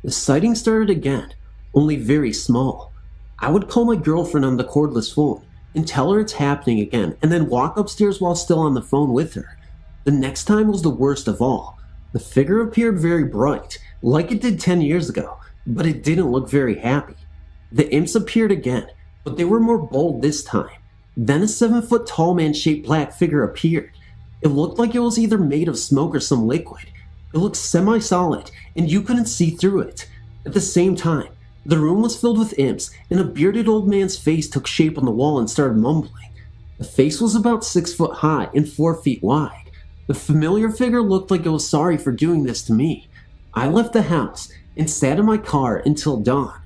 The sighting started again, only very small. I would call my girlfriend on the cordless phone and tell her it's happening again and then walk upstairs while still on the phone with her. The next time was the worst of all. The figure appeared very bright, like it did 10 years ago, but it didn't look very happy. The imps appeared again, but they were more bold this time. Then a 7-foot tall man-shaped black figure appeared. It looked like it was either made of smoke or some liquid. It looked semi-solid, and you couldn't see through it. At the same time, the room was filled with imps, and a bearded old man's face took shape on the wall and started mumbling. The face was about 6 foot high and 4 feet wide. The familiar figure looked like it was sorry for doing this to me. I left the house and sat in my car until dawn.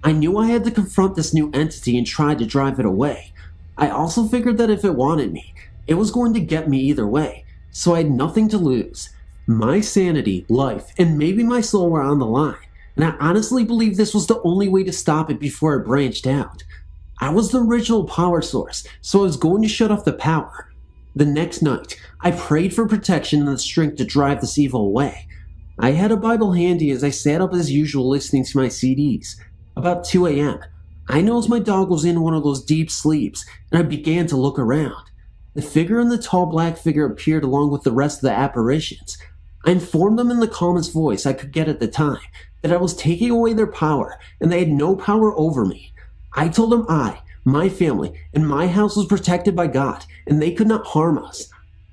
I knew I had to confront this new entity and try to drive it away. I also figured that if it wanted me, it was going to get me either way, so I had nothing to lose. My sanity, life, and maybe my soul were on the line, and I honestly believed this was the only way to stop it before it branched out. I was the original power source, so I was going to shut off the power. The next night, I prayed for protection and the strength to drive this evil away. I had a Bible handy as I sat up as usual listening to my CDs. About 2 a.m., I noticed my dog was in one of those deep sleeps, and I began to look around. The figure and the tall black figure appeared along with the rest of the apparitions. I informed them in the calmest voice I could get at the time that I was taking away their power and they had no power over me. I told them my family, and my house was protected by God and they could not harm us.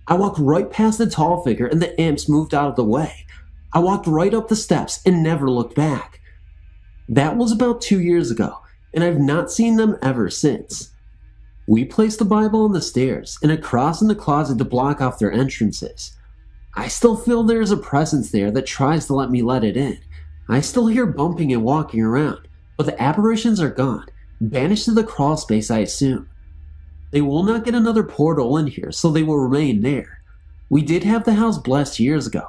I walked right past the tall figure and the imps moved out of the way. I walked right up the steps and never looked back. That was about 2 years ago, and I've not seen them ever since. We placed the Bible on the stairs and a cross in the closet to block off their entrances. I still feel there is a presence there that tries to let me let it in. I still hear bumping and walking around, but the apparitions are gone, banished to the crawl space I assume. They will not get another portal in here, so they will remain there. We did have the house blessed years ago,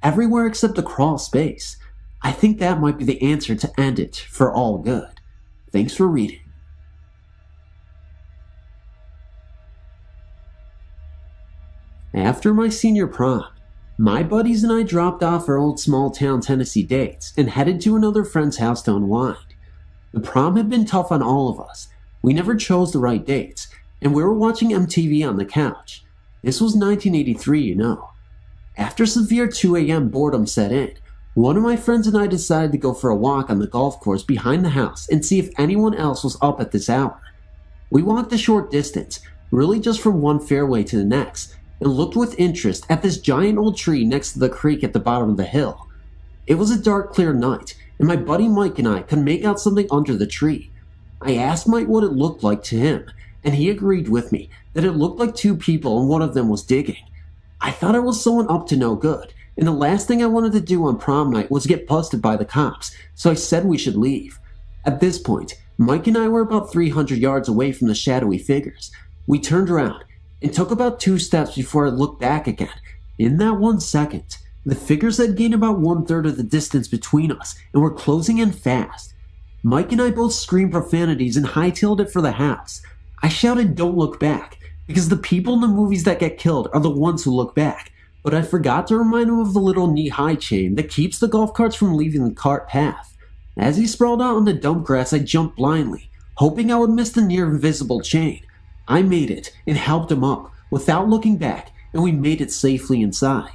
everywhere except the crawl space. I think that might be the answer to end it for all good. Thanks for reading. After my senior prom, my buddies and I dropped off our old small-town Tennessee dates and headed to another friend's house to unwind. The prom had been tough on all of us. We never chose the right dates, and we were watching MTV on the couch. This was 1983, you know. After severe 2 a.m. boredom set in, one of my friends and I decided to go for a walk on the golf course behind the house and see if anyone else was up at this hour. We walked a short distance, really just from one fairway to the next, and looked with interest at this giant old tree next to the creek at the bottom of the hill. It was a dark, clear night, and my buddy Mike and I could make out something under the tree. I asked Mike what it looked like to him, and he agreed with me that it looked like 2 people and one of them was digging. I thought it was someone up to no good, and the last thing I wanted to do on prom night was get busted by the cops, so I said we should leave. At this point, Mike and I were about 300 yards away from the shadowy figures. We turned around and took about 2 steps before I looked back again. In that 1 second, the figures had gained about 1/3 of the distance between us and were closing in fast. Mike and I both screamed profanities and hightailed it for the house. I shouted, "Don't look back," because the people in the movies that get killed are the ones who look back, but I forgot to remind him of the little knee-high chain that keeps the golf carts from leaving the cart path. As he sprawled out on the dump grass, I jumped blindly, hoping I would miss the near-invisible chain. I made it and helped him up without looking back, and we made it safely inside.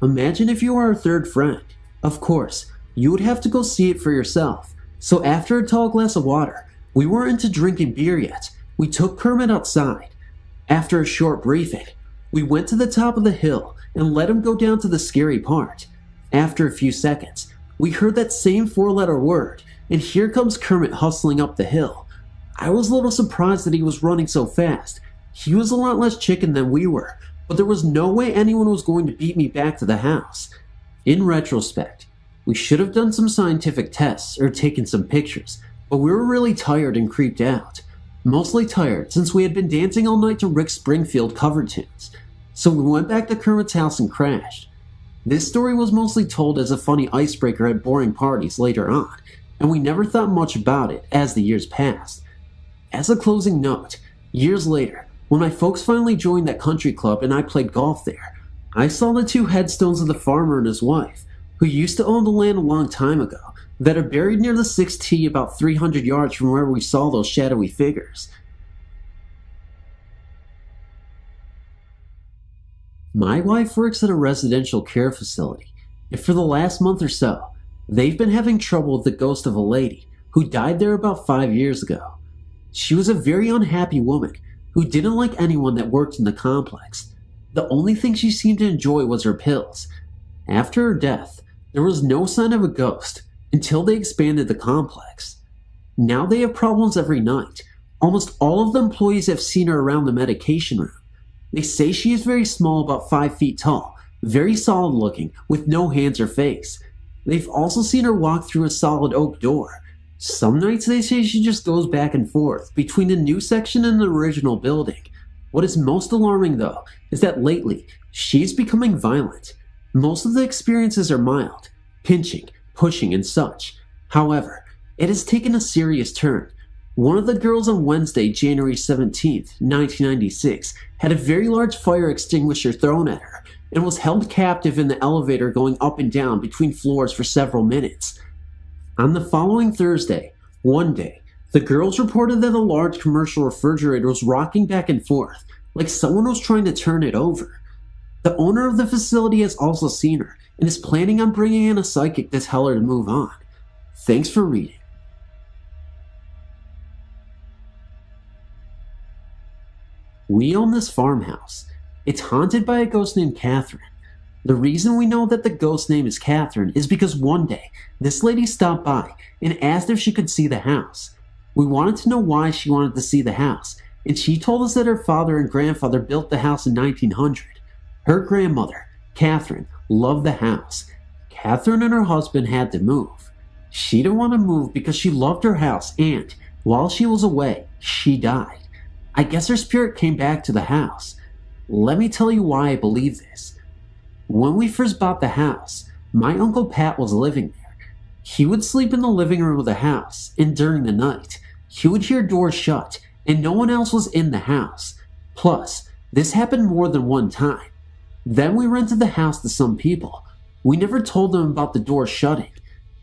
Imagine if you were our third friend. Of course, you would have to go see it for yourself. So after a tall glass of water, we weren't into drinking beer yet. We took Kermit outside. After a short briefing, we went to the top of the hill and let him go down to the scary part. After a few seconds, we heard that same 4-letter word, and here comes Kermit hustling up the hill. I was a little surprised that he was running so fast. He was a lot less chicken than we were, but there was no way anyone was going to beat me back to the house. In retrospect, We should have done some scientific tests or taken some pictures, but we were really tired and creeped out. Mostly tired since we had been dancing all night to Rick Springfield cover tunes. So we went back to Kermit's house and crashed. This story was mostly told as a funny icebreaker at boring parties later on, and we never thought much about it as the years passed. As a closing note, years later, when my folks finally joined that country club and I played golf there, I saw the 2 headstones of the farmer and his wife, who used to own the land a long time ago, that are buried near the 6th tee about 300 yards from where we saw those shadowy figures. My wife works at a residential care facility, and for the last month or so, they've been having trouble with the ghost of a lady who died there about 5 years ago. She was a very unhappy woman who didn't like anyone that worked in the complex. The only thing she seemed to enjoy was her pills. After her death, there was no sign of a ghost until they expanded the complex. Now they have problems every night. Almost all of the employees have seen her around the medication room. They say she is very small, about 5 feet tall, very solid looking, with no hands or face. They've also seen her walk through a solid oak door. Some nights they say she just goes back and forth between the new section and the original building. What is most alarming though is that lately she's becoming violent. Most of the experiences are mild, pinching, pushing, and such. However, it has taken a serious turn. One of the girls on Wednesday, January 17th, 1996, had a very large fire extinguisher thrown at her and was held captive in the elevator going up and down between floors for several minutes. On the following Thursday, one day, the girls reported that a large commercial refrigerator was rocking back and forth, like someone was trying to turn it over. The owner of the facility has also seen her and is planning on bringing in a psychic to tell her to move on. Thanks for reading. We own this farmhouse. It's haunted by a ghost named Catherine. The reason we know that the ghost name is Catherine is because one day, this lady stopped by and asked if she could see the house. We wanted to know why she wanted to see the house, and she told us that her father and grandfather built the house in 1900. Her grandmother, Catherine, loved the house. Catherine and her husband had to move. She didn't want to move because she loved her house and, while she was away, she died. I guess her spirit came back to the house. Let me tell you why I believe this. When we first bought the house, my Uncle Pat was living there. He would sleep in the living room of the house, and during the night, he would hear doors shut, and no one else was in the house. Plus, this happened more than one time. Then we rented the house to some people. We never told them about the door shutting.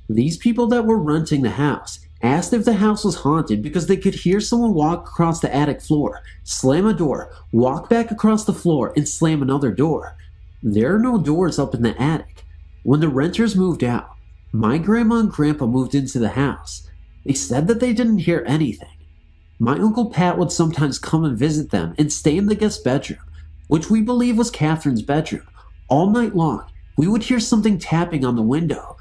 These people that were renting the house asked if the house was haunted because they could hear someone walk across the attic floor, slam a door, walk back across the floor, and slam another door. There are no doors up in the attic. When the renters moved out, my grandma and grandpa moved into the house. They said that they didn't hear anything. My Uncle Pat would sometimes come and visit them and stay in the guest bedroom, which we believe was Catherine's bedroom. All night long, we would hear something tapping on the window.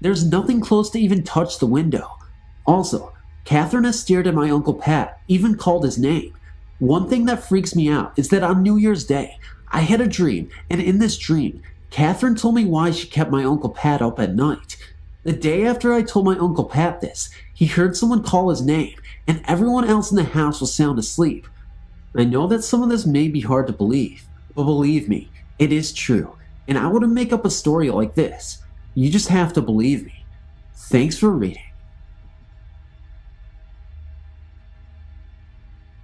There's nothing close to even touch the window. Also, Catherine has stared at my Uncle Pat, even called his name. One thing that freaks me out is that on New Year's Day, I had a dream, and in this dream, Catherine told me why she kept my Uncle Pat up at night. The day after I told my Uncle Pat this, he heard someone call his name, and everyone else in the house was sound asleep. I know that some of this may be hard to believe, but believe me, it is true, and I wouldn't make up a story like this. You just have to believe me. Thanks for reading.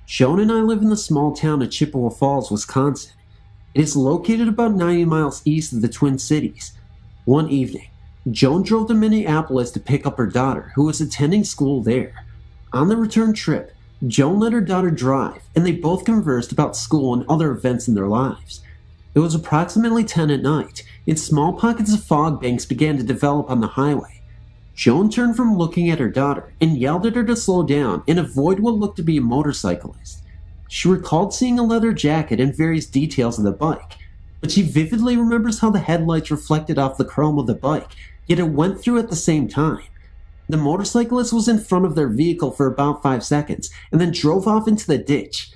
Joan and I live in the small town of Chippewa Falls, Wisconsin. It is located about 90 miles east of the Twin Cities. One evening, Joan drove to Minneapolis to pick up her daughter, who was attending school there. On the return trip, Joan let her daughter drive, and they both conversed about school and other events in their lives. It was approximately 10 at night, and small pockets of fog banks began to develop on the highway. Joan turned from looking at her daughter and yelled at her to slow down and avoid what looked to be a motorcyclist. She recalled seeing a leather jacket and various details of the bike, but she vividly remembers how the headlights reflected off the chrome of the bike, yet it went through at the same time. The motorcyclist was in front of their vehicle for about 5 seconds and then drove off into the ditch.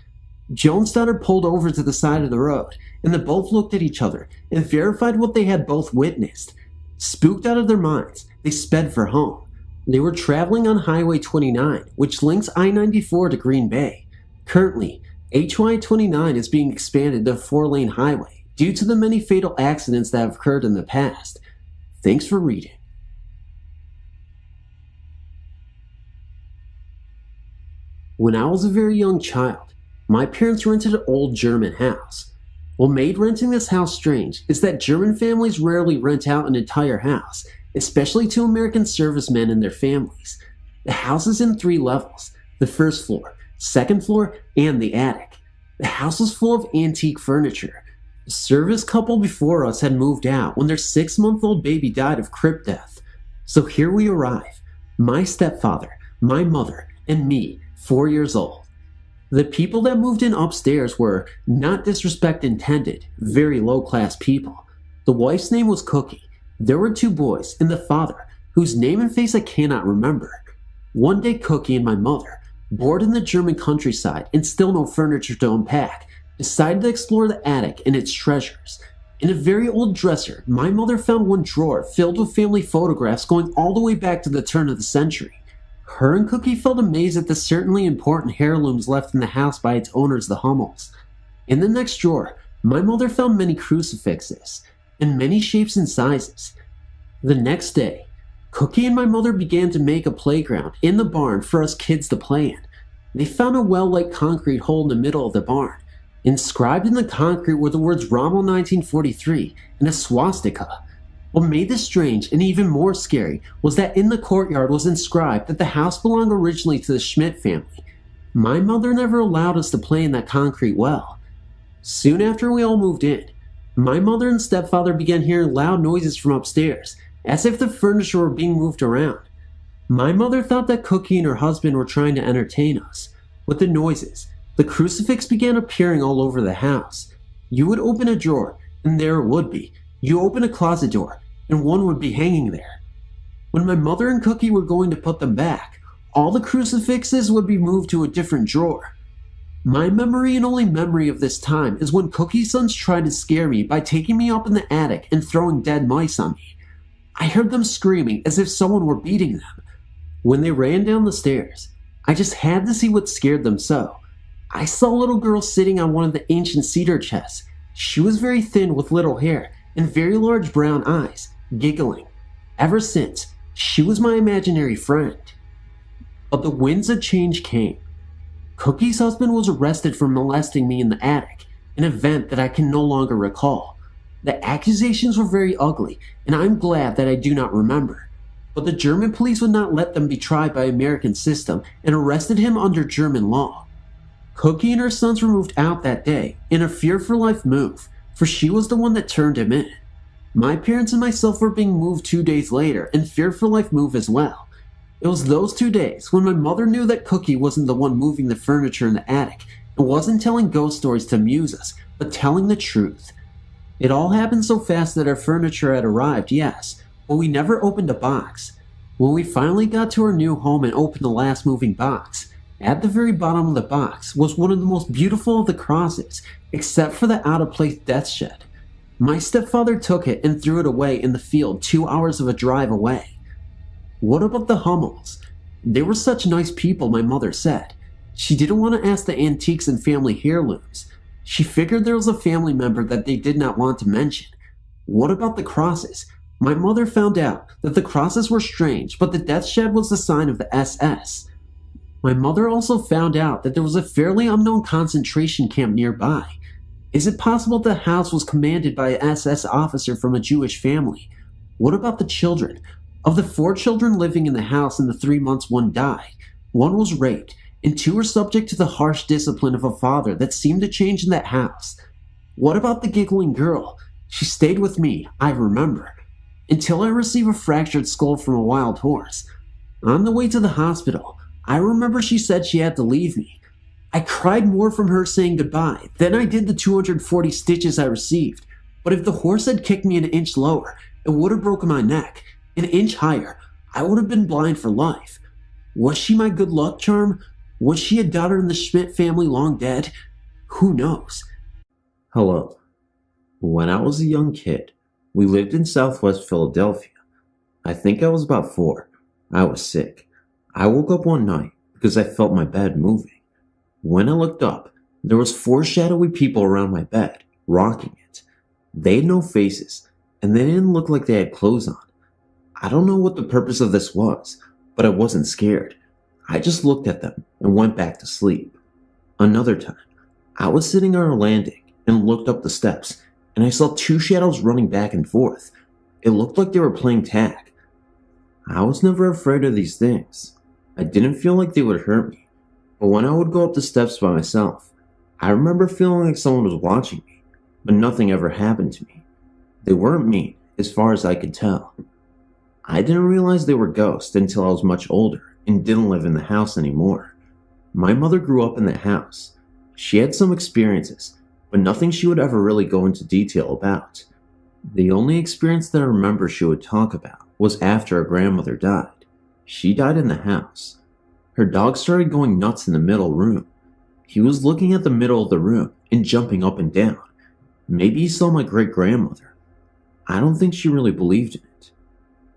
Joan's daughter pulled over to the side of the road, and they both looked at each other and verified what they had both witnessed. Spooked out of their minds, they sped for home. They were traveling on Highway 29, which links I-94 to Green Bay. Currently, HY-29 is being expanded to a 4-lane highway due to the many fatal accidents that have occurred in the past. Thanks for reading. When I was a very young child, my parents rented an old German house. What made renting this house strange is that German families rarely rent out an entire house, especially to American servicemen and their families. The house is in 3 levels: the first floor, second floor, and the attic. The house was full of antique furniture. The service couple before us had moved out when their 6-month-old baby died of crib death. So here we arrive, my stepfather, my mother, and me, 4 years old. The people that moved in upstairs were, not disrespect intended, very low-class people. The wife's name was Cookie. There were 2 boys, and the father, whose name and face I cannot remember. One day Cookie and my mother, bored in the German countryside and still no furniture to unpack, decided to explore the attic and its treasures. In a very old dresser, my mother found one drawer filled with family photographs going all the way back to the turn of the century. Her and Cookie felt amazed at the certainly important heirlooms left in the house by its owners, the Hummels. In the next drawer, my mother found many crucifixes, in many shapes and sizes. The next day, Cookie and my mother began to make a playground in the barn for us kids to play in. They found a well-like concrete hole in the middle of the barn. Inscribed in the concrete were the words Rommel 1943 and a swastika. What made this strange and even more scary was that in the courtyard was inscribed that the house belonged originally to the Schmidt family. My mother never allowed us to play in that concrete well. Soon after we all moved in, my mother and stepfather began hearing loud noises from upstairs, as if the furniture were being moved around. My mother thought that Cookie and her husband were trying to entertain us. With the noises, the crucifix began appearing all over the house. You would open a drawer, and there it would be. You open a closet door, and one would be hanging there. When my mother and Cookie were going to put them back, all the crucifixes would be moved to a different drawer. My memory and only memory of this time is when Cookie's sons tried to scare me by taking me up in the attic and throwing dead mice on me. I heard them screaming as if someone were beating them. When they ran down the stairs, I just had to see what scared them so. I saw a little girl sitting on one of the ancient cedar chests. She was very thin with little hair and very large brown eyes, giggling. Ever since, she was my imaginary friend. But the winds of change came. Cookie's husband was arrested for molesting me in the attic, an event that I can no longer recall. The accusations were very ugly, and I'm glad that I do not remember. But the German police would not let them be tried by American system and arrested him under German law. Cookie and her sons were moved out that day in a fear-for-life move, for she was the one that turned him in. My parents and myself were being moved 2 days later in fear-for-life move as well. It was those 2 days when my mother knew that Cookie wasn't the one moving the furniture in the attic and wasn't telling ghost stories to amuse us, but telling the truth. It all happened so fast that our furniture had arrived, yes, but we never opened a box. When we finally got to our new home and opened the last moving box, at the very bottom of the box was one of the most beautiful of the crosses, except for the out-of-place death shed. My stepfather took it and threw it away in the field 2 hours of a drive away. What about the Hummels? They were such nice people, my mother said. She didn't want to ask the antiques and family heirlooms. She figured there was a family member that they did not want to mention. What about the crosses? My mother found out that the crosses were strange, but the death shed was the sign of the SS. My mother also found out that there was a fairly unknown concentration camp nearby. Is it possible the house was commanded by an SS officer from a Jewish family? What about the children? Of the 4 children living in the house in the 3 months one died, 1 was raped, and 2 were subject to the harsh discipline of a father that seemed to change in that house. What about the giggling girl? She stayed with me, I remember, until I received a fractured skull from a wild horse. On the way to the hospital, I remember she said she had to leave me. I cried more from her saying goodbye than I did the 240 stitches I received. But if the horse had kicked me an inch lower, it would have broken my neck. An inch higher, I would have been blind for life. Was she my good luck charm? Was she a daughter in the Schmidt family long dead? Who knows? Hello. When I was a young kid, we lived in Southwest Philadelphia. I think I was about 4. I was sick. I woke up one night because I felt my bed moving. When I looked up, there was 4 shadowy people around my bed, rocking it. They had no faces, and they didn't look like they had clothes on. I don't know what the purpose of this was, but I wasn't scared. I just looked at them and went back to sleep. Another time, I was sitting on a landing and looked up the steps, and I saw 2 shadows running back and forth. It looked like they were playing tag. I was never afraid of these things. I didn't feel like they would hurt me, but when I would go up the steps by myself, I remember feeling like someone was watching me, but nothing ever happened to me. They weren't mean, as far as I could tell. I didn't realize they were ghosts until I was much older and didn't live in the house anymore. My mother grew up in the house. She had some experiences, but nothing she would ever really go into detail about. The only experience that I remember she would talk about was after her grandmother died. She died in the house. Her dog started going nuts in the middle room. He was looking at the middle of the room and jumping up and down. Maybe he saw my great-grandmother. I don't think she really believed in it.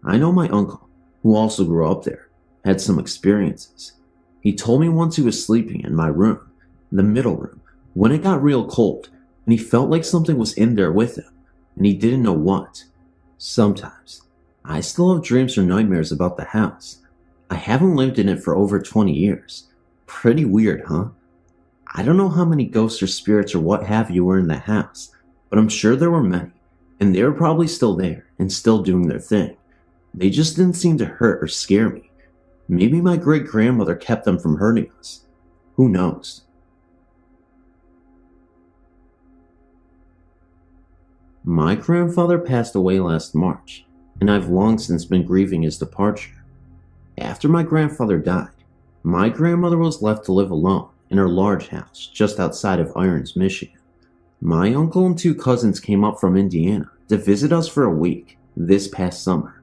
I know my uncle, who also grew up there, had some experiences. He told me once he was sleeping in my room, the middle room, when it got real cold, and he felt like something was in there with him, and he didn't know what. Sometimes, I still have dreams or nightmares about the house. I haven't lived in it for over 20 years. Pretty weird, huh? I don't know how many ghosts or spirits or what have you were in the house, but I'm sure there were many, and they were probably still there and still doing their thing. They just didn't seem to hurt or scare me. Maybe my great-grandmother kept them from hurting us. Who knows? My grandfather passed away last March, and I've long since been grieving his departure. After my grandfather died, my grandmother was left to live alone in her large house just outside of Irons, Michigan. My uncle and 2 cousins came up from Indiana to visit us for a week this past summer.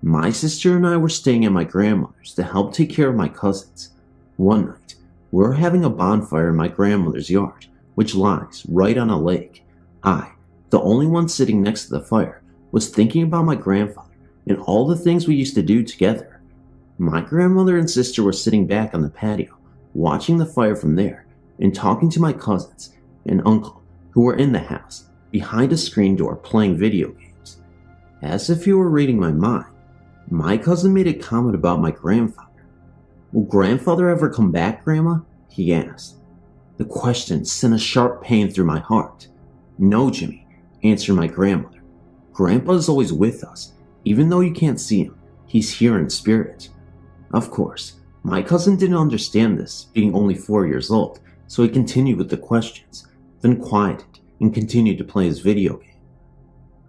My sister and I were staying at my grandmother's to help take care of my cousins. One night, we were having a bonfire in my grandmother's yard, which lies right on a lake. I, the only one sitting next to the fire, was thinking about my grandfather and all the things we used to do together. My grandmother and sister were sitting back on the patio, watching the fire from there, and talking to my cousins and uncle, who were in the house, behind a screen door playing video games. As if he were reading my mind, my cousin made a comment about my grandfather. "Will grandfather ever come back, Grandma?" he asked. The question sent a sharp pain through my heart. "No, Jimmy," answered my grandmother. "Grandpa is always with us. Even though you can't see him, he's here in spirit." Of course, my cousin didn't understand this, being only 4 years old, so he continued with the questions, then quieted and continued to play his video game.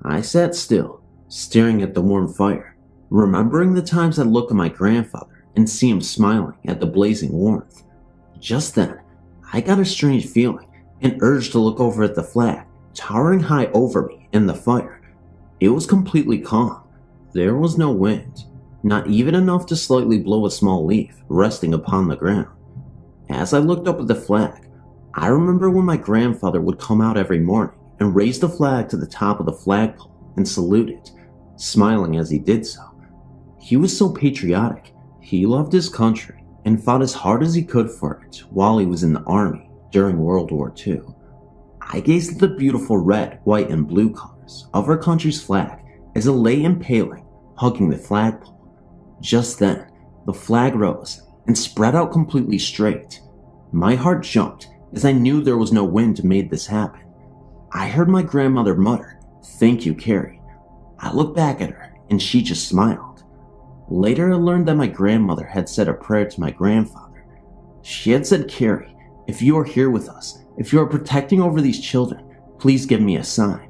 I sat still, staring at the warm fire, remembering the times I'd look at my grandfather and see him smiling at the blazing warmth. Just then, I got a strange feeling, an urge to look over at the flag, towering high over me in the fire. It was completely calm. There was no wind, not even enough to slightly blow a small leaf resting upon the ground. As I looked up at the flag, I remember when my grandfather would come out every morning and raise the flag to the top of the flagpole and salute it, smiling as he did so. He was so patriotic. He loved his country and fought as hard as he could for it while he was in the army during World War II. I gazed at the beautiful red, white, and blue colors of our country's flag as it lay impaling, hugging the flagpole. Just then, the flag rose and spread out completely straight. My heart jumped as I knew there was no wind to make this happen. I heard my grandmother mutter, "Thank you, Carrie." I looked back at her and she just smiled. Later, I learned that my grandmother had said a prayer to my grandfather. She had said, "Carrie, if you are here with us, if you are protecting over these children, please give me a sign."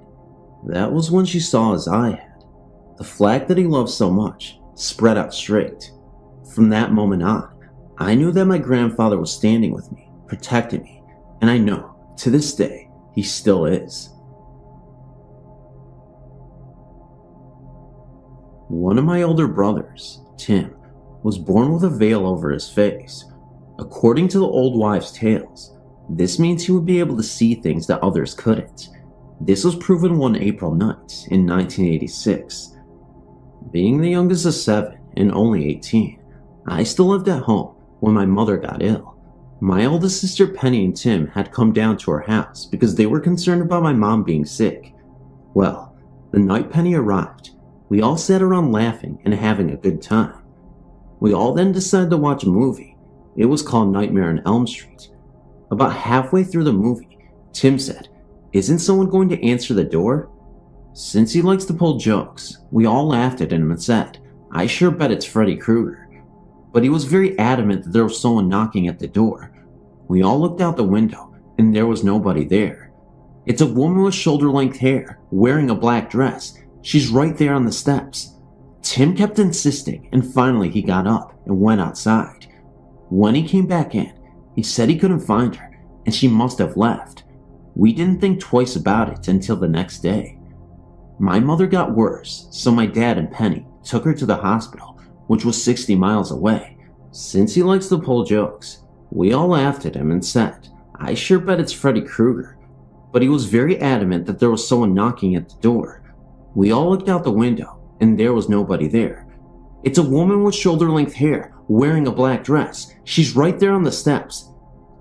That was when she saw as I had. The flag that he loved so much spread out straight. From that moment on, I knew that my grandfather was standing with me, protecting me, and I know, to this day, he still is. One of my older brothers, Tim, was born with a veil over his face. According to the old wives' tales, this means he would be able to see things that others couldn't. This was proven one April night in 1986. Being the youngest of 7 and only 18, I still lived at home when my mother got ill. My oldest sister Penny and Tim had come down to our house because they were concerned about my mom being sick. Well, the night Penny arrived, we all sat around laughing and having a good time. We all then decided to watch a movie. It was called Nightmare on Elm Street. About halfway through the movie, Tim said, "Isn't someone going to answer the door?" Since he likes to pull jokes, we all laughed at him and said, "I sure bet it's Freddy Krueger." But he was very adamant that there was someone knocking at the door. We all looked out the window, and there was nobody there. "It's a woman with shoulder-length hair, wearing a black dress. She's right there on the steps." Tim kept insisting, and finally he got up and went outside. When he came back in, he said he couldn't find her, and she must have left. We didn't think twice about it until the next day. My mother got worse, so my dad and Penny took her to the hospital, which was 60 miles away. Since he likes to pull jokes, we all laughed at him and said, "I sure bet it's Freddy Krueger." But he was very adamant that there was someone knocking at the door. We all looked out the window, and there was nobody there. "It's a woman with shoulder-length hair, wearing a black dress. She's right there on the steps."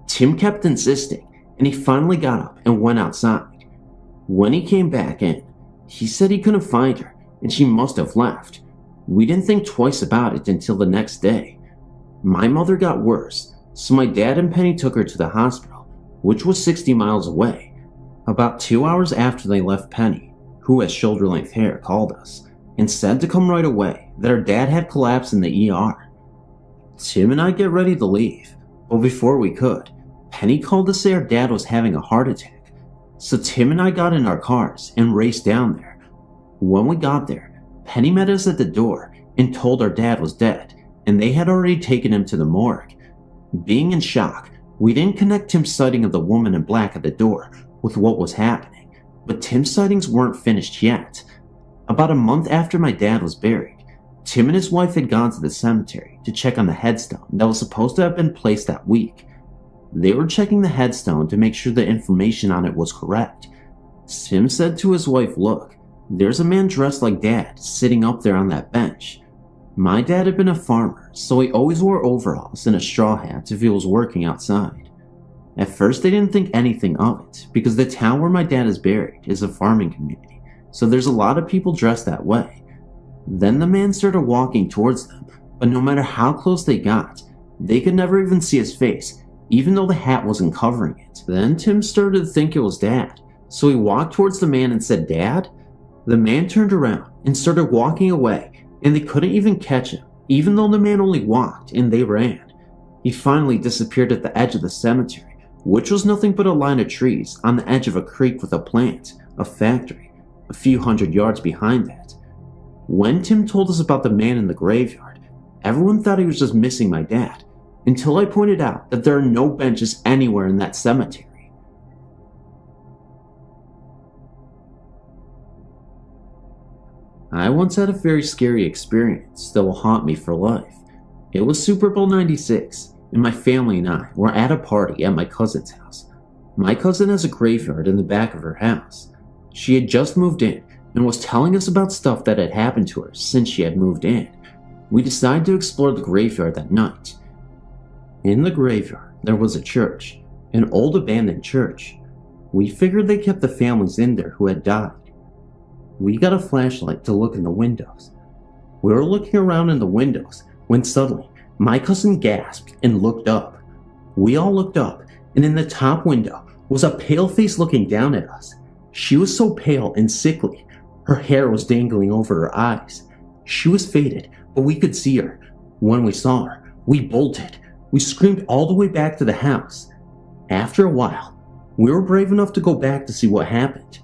Tim kept insisting, and he finally got up and went outside. When he came back in, he said he couldn't find her, and she must have left. We didn't think twice about it until the next day. My mother got worse, so my dad and Penny took her to the hospital, which was 60 miles away. About 2 hours after they left, Penny, who has shoulder-length hair, called us and said to come right away, that her dad had collapsed in the ER. Tim and I get ready to leave, but before we could, Penny called to say our dad was having a heart attack. So Tim and I got in our cars and raced down there. When we got there, Penny met us at the door and told our dad was dead, and they had already taken him to the morgue. Being in shock, we didn't connect Tim's sighting of the woman in black at the door with what was happening, but Tim's sightings weren't finished yet. About a month after my dad was buried, Tim and his wife had gone to the cemetery to check on the headstone that was supposed to have been placed that week. They were checking the headstone to make sure the information on it was correct. Tim said to his wife, "Look, there's a man dressed like Dad sitting up there on that bench." My dad had been a farmer, so he always wore overalls and a straw hat if he was working outside. At first they didn't think anything of it, because the town where my dad is buried is a farming community, so there's a lot of people dressed that way. Then the man started walking towards them, but no matter how close they got, they could never even see his face, even though the hat wasn't covering it. Then Tim started to think it was Dad, so he walked towards the man and said, "Dad?" The man turned around and started walking away, and they couldn't even catch him, even though the man only walked and they ran. He finally disappeared at the edge of the cemetery, which was nothing but a line of trees on the edge of a creek with a plant, a factory, a few hundred yards behind that. When Tim told us about the man in the graveyard, everyone thought he was just missing my dad, until I pointed out that there are no benches anywhere in that cemetery. I once had a very scary experience that will haunt me for life. It was Super Bowl 96, and my family and I were at a party at my cousin's house. My cousin has a graveyard in the back of her house. She had just moved in and was telling us about stuff that had happened to her since she had moved in. We decided to explore the graveyard that night. In the graveyard, there was a church, an old abandoned church. We figured they kept the families in there who had died. We got a flashlight to look in the windows. We were looking around in the windows when suddenly my cousin gasped and looked up. We all looked up, and in the top window was a pale face looking down at us. She was so pale and sickly, her hair was dangling over her eyes. She was faded, but we could see her. When we saw her, we bolted. We screamed all the way back to the house. After a while, we were brave enough to go back to see what happened.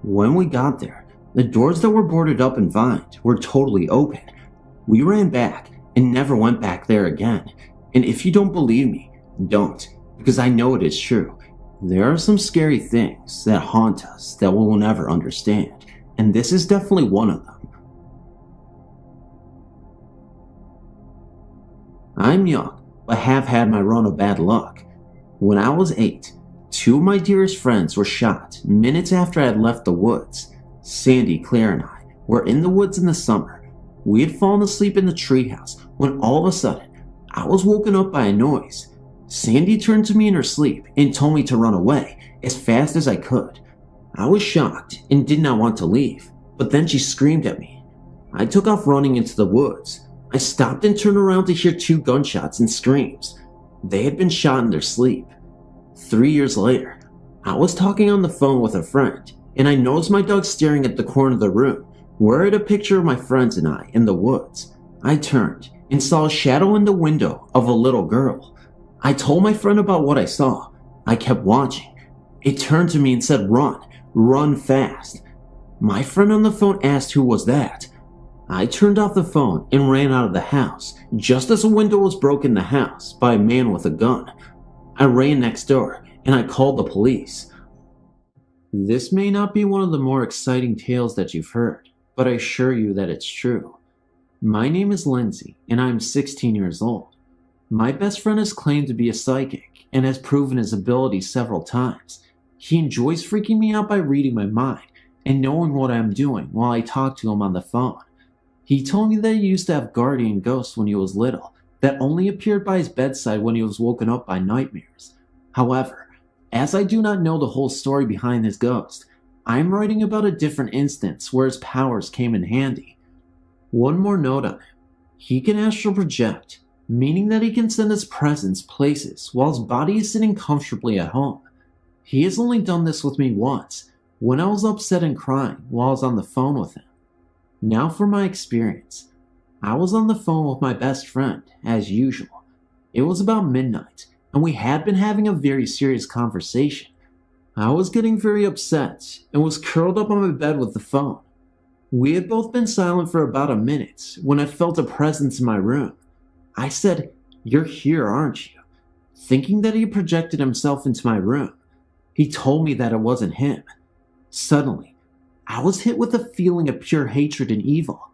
When we got there, the doors that were boarded up and vined were totally open. We ran back and never went back there again. And if you don't believe me, don't, because I know it is true. There are some scary things that haunt us that we will never understand, and this is definitely one of them. I'm young, but have had my run of bad luck. When I was 8, 2 of my dearest friends were shot minutes after I had left the woods. Sandy, Claire, and I were in the woods in the summer. We had fallen asleep in the treehouse when all of a sudden, I was woken up by a noise. Sandy turned to me in her sleep and told me to run away as fast as I could. I was shocked and did not want to leave, but then she screamed at me. I took off running into the woods. I stopped and turned around to hear 2 gunshots and screams. They had been shot in their sleep. 3 years later, I was talking on the phone with a friend, and I noticed my dog staring at the corner of the room where I had a picture of my friends and I in the woods. I turned and saw a shadow in the window of a little girl. I told my friend about what I saw. I kept watching. It turned to me and said, "Run, run fast." My friend on the phone asked who was that. I turned off the phone and ran out of the house just as a window was broken in the house by a man with a gun. I ran next door and I called the police. This may not be one of the more exciting tales that you've heard, but I assure you that it's true. My name is Lindsay and I am 16 years old. My best friend has claimed to be a psychic and has proven his ability several times. He enjoys freaking me out by reading my mind and knowing what I am doing while I talk to him on the phone. He told me that he used to have guardian ghosts when he was little that only appeared by his bedside when he was woken up by nightmares. However, as I do not know the whole story behind his ghost, I am writing about a different instance where his powers came in handy. One more note on him. He can astral project, meaning that he can send his presence places while his body is sitting comfortably at home. He has only done this with me once, when I was upset and crying while I was on the phone with him. Now for my experience. I was on the phone with my best friend, as usual. It was about midnight, and we had been having a very serious conversation. I was getting very upset, and was curled up on my bed with the phone. We had both been silent for about a minute, when I felt a presence in my room. I said, "You're here, aren't you?" Thinking that he projected himself into my room. He told me that it wasn't him. Suddenly, I was hit with a feeling of pure hatred and evil.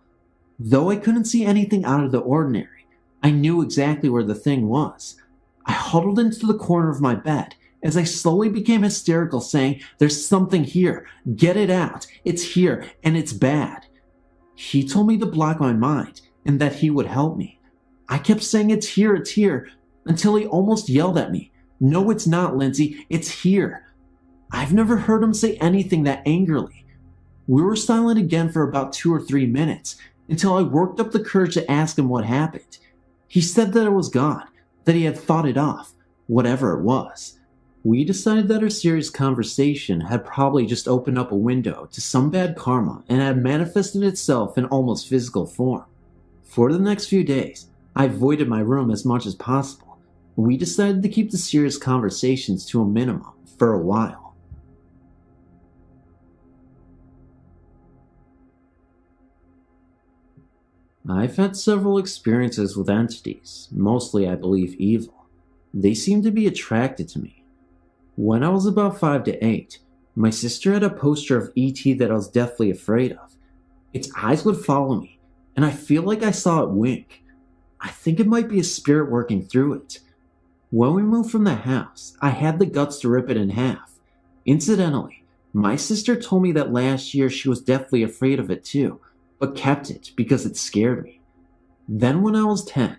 Though I couldn't see anything out of the ordinary, I knew exactly where the thing was. I huddled into the corner of my bed as I slowly became hysterical, saying, "There's something here. Get it out. It's here, and it's bad." He told me to block my mind and that he would help me. I kept saying, it's here, until he almost yelled at me. "No, it's not, Lindsay. It's here." I've never heard him say anything that angrily. We were silent again for about 2 or 3 minutes, until I worked up the courage to ask him what happened. He said that it was gone, that he had fought it off, whatever it was. We decided that our serious conversation had probably just opened up a window to some bad karma and had manifested itself in almost physical form. For the next few days, I avoided my room as much as possible. We decided to keep the serious conversations to a minimum for a while. I've had several experiences with entities, mostly I believe evil. They seem to be attracted to me. When I was about 5 to 8, my sister had a poster of E.T. that I was deathly afraid of. Its eyes would follow me, and I feel like I saw it wink. I think it might be a spirit working through it. When we moved from the house, I had the guts to rip it in half. Incidentally, my sister told me that last year she was deathly afraid of it too, but kept it because it scared me. Then when I was 10,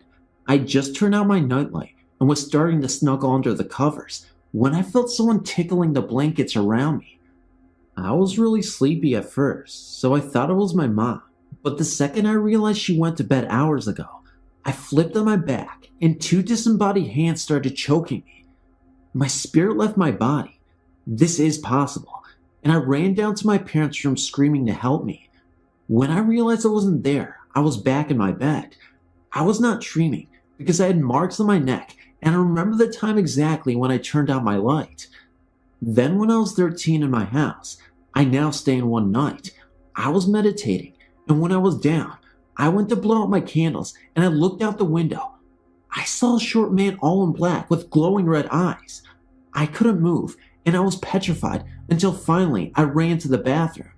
I just turned out my nightlight and was starting to snuggle under the covers when I felt someone tickling the blankets around me. I was really sleepy at first, so I thought it was my mom, but the second I realized she went to bed hours ago, I flipped on my back and 2 disembodied hands started choking me. My spirit left my body. This is possible, and I ran down to my parents' room screaming to help me. When I realized I wasn't there, I was back in my bed. I was not dreaming because I had marks on my neck, and I remember the time exactly when I turned out my light. Then when I was 13 in my house, I now stay in one night, I was meditating, and when I was down, I went to blow out my candles and I looked out the window. I saw a short man all in black with glowing red eyes. I couldn't move, and I was petrified until finally I ran to the bathroom.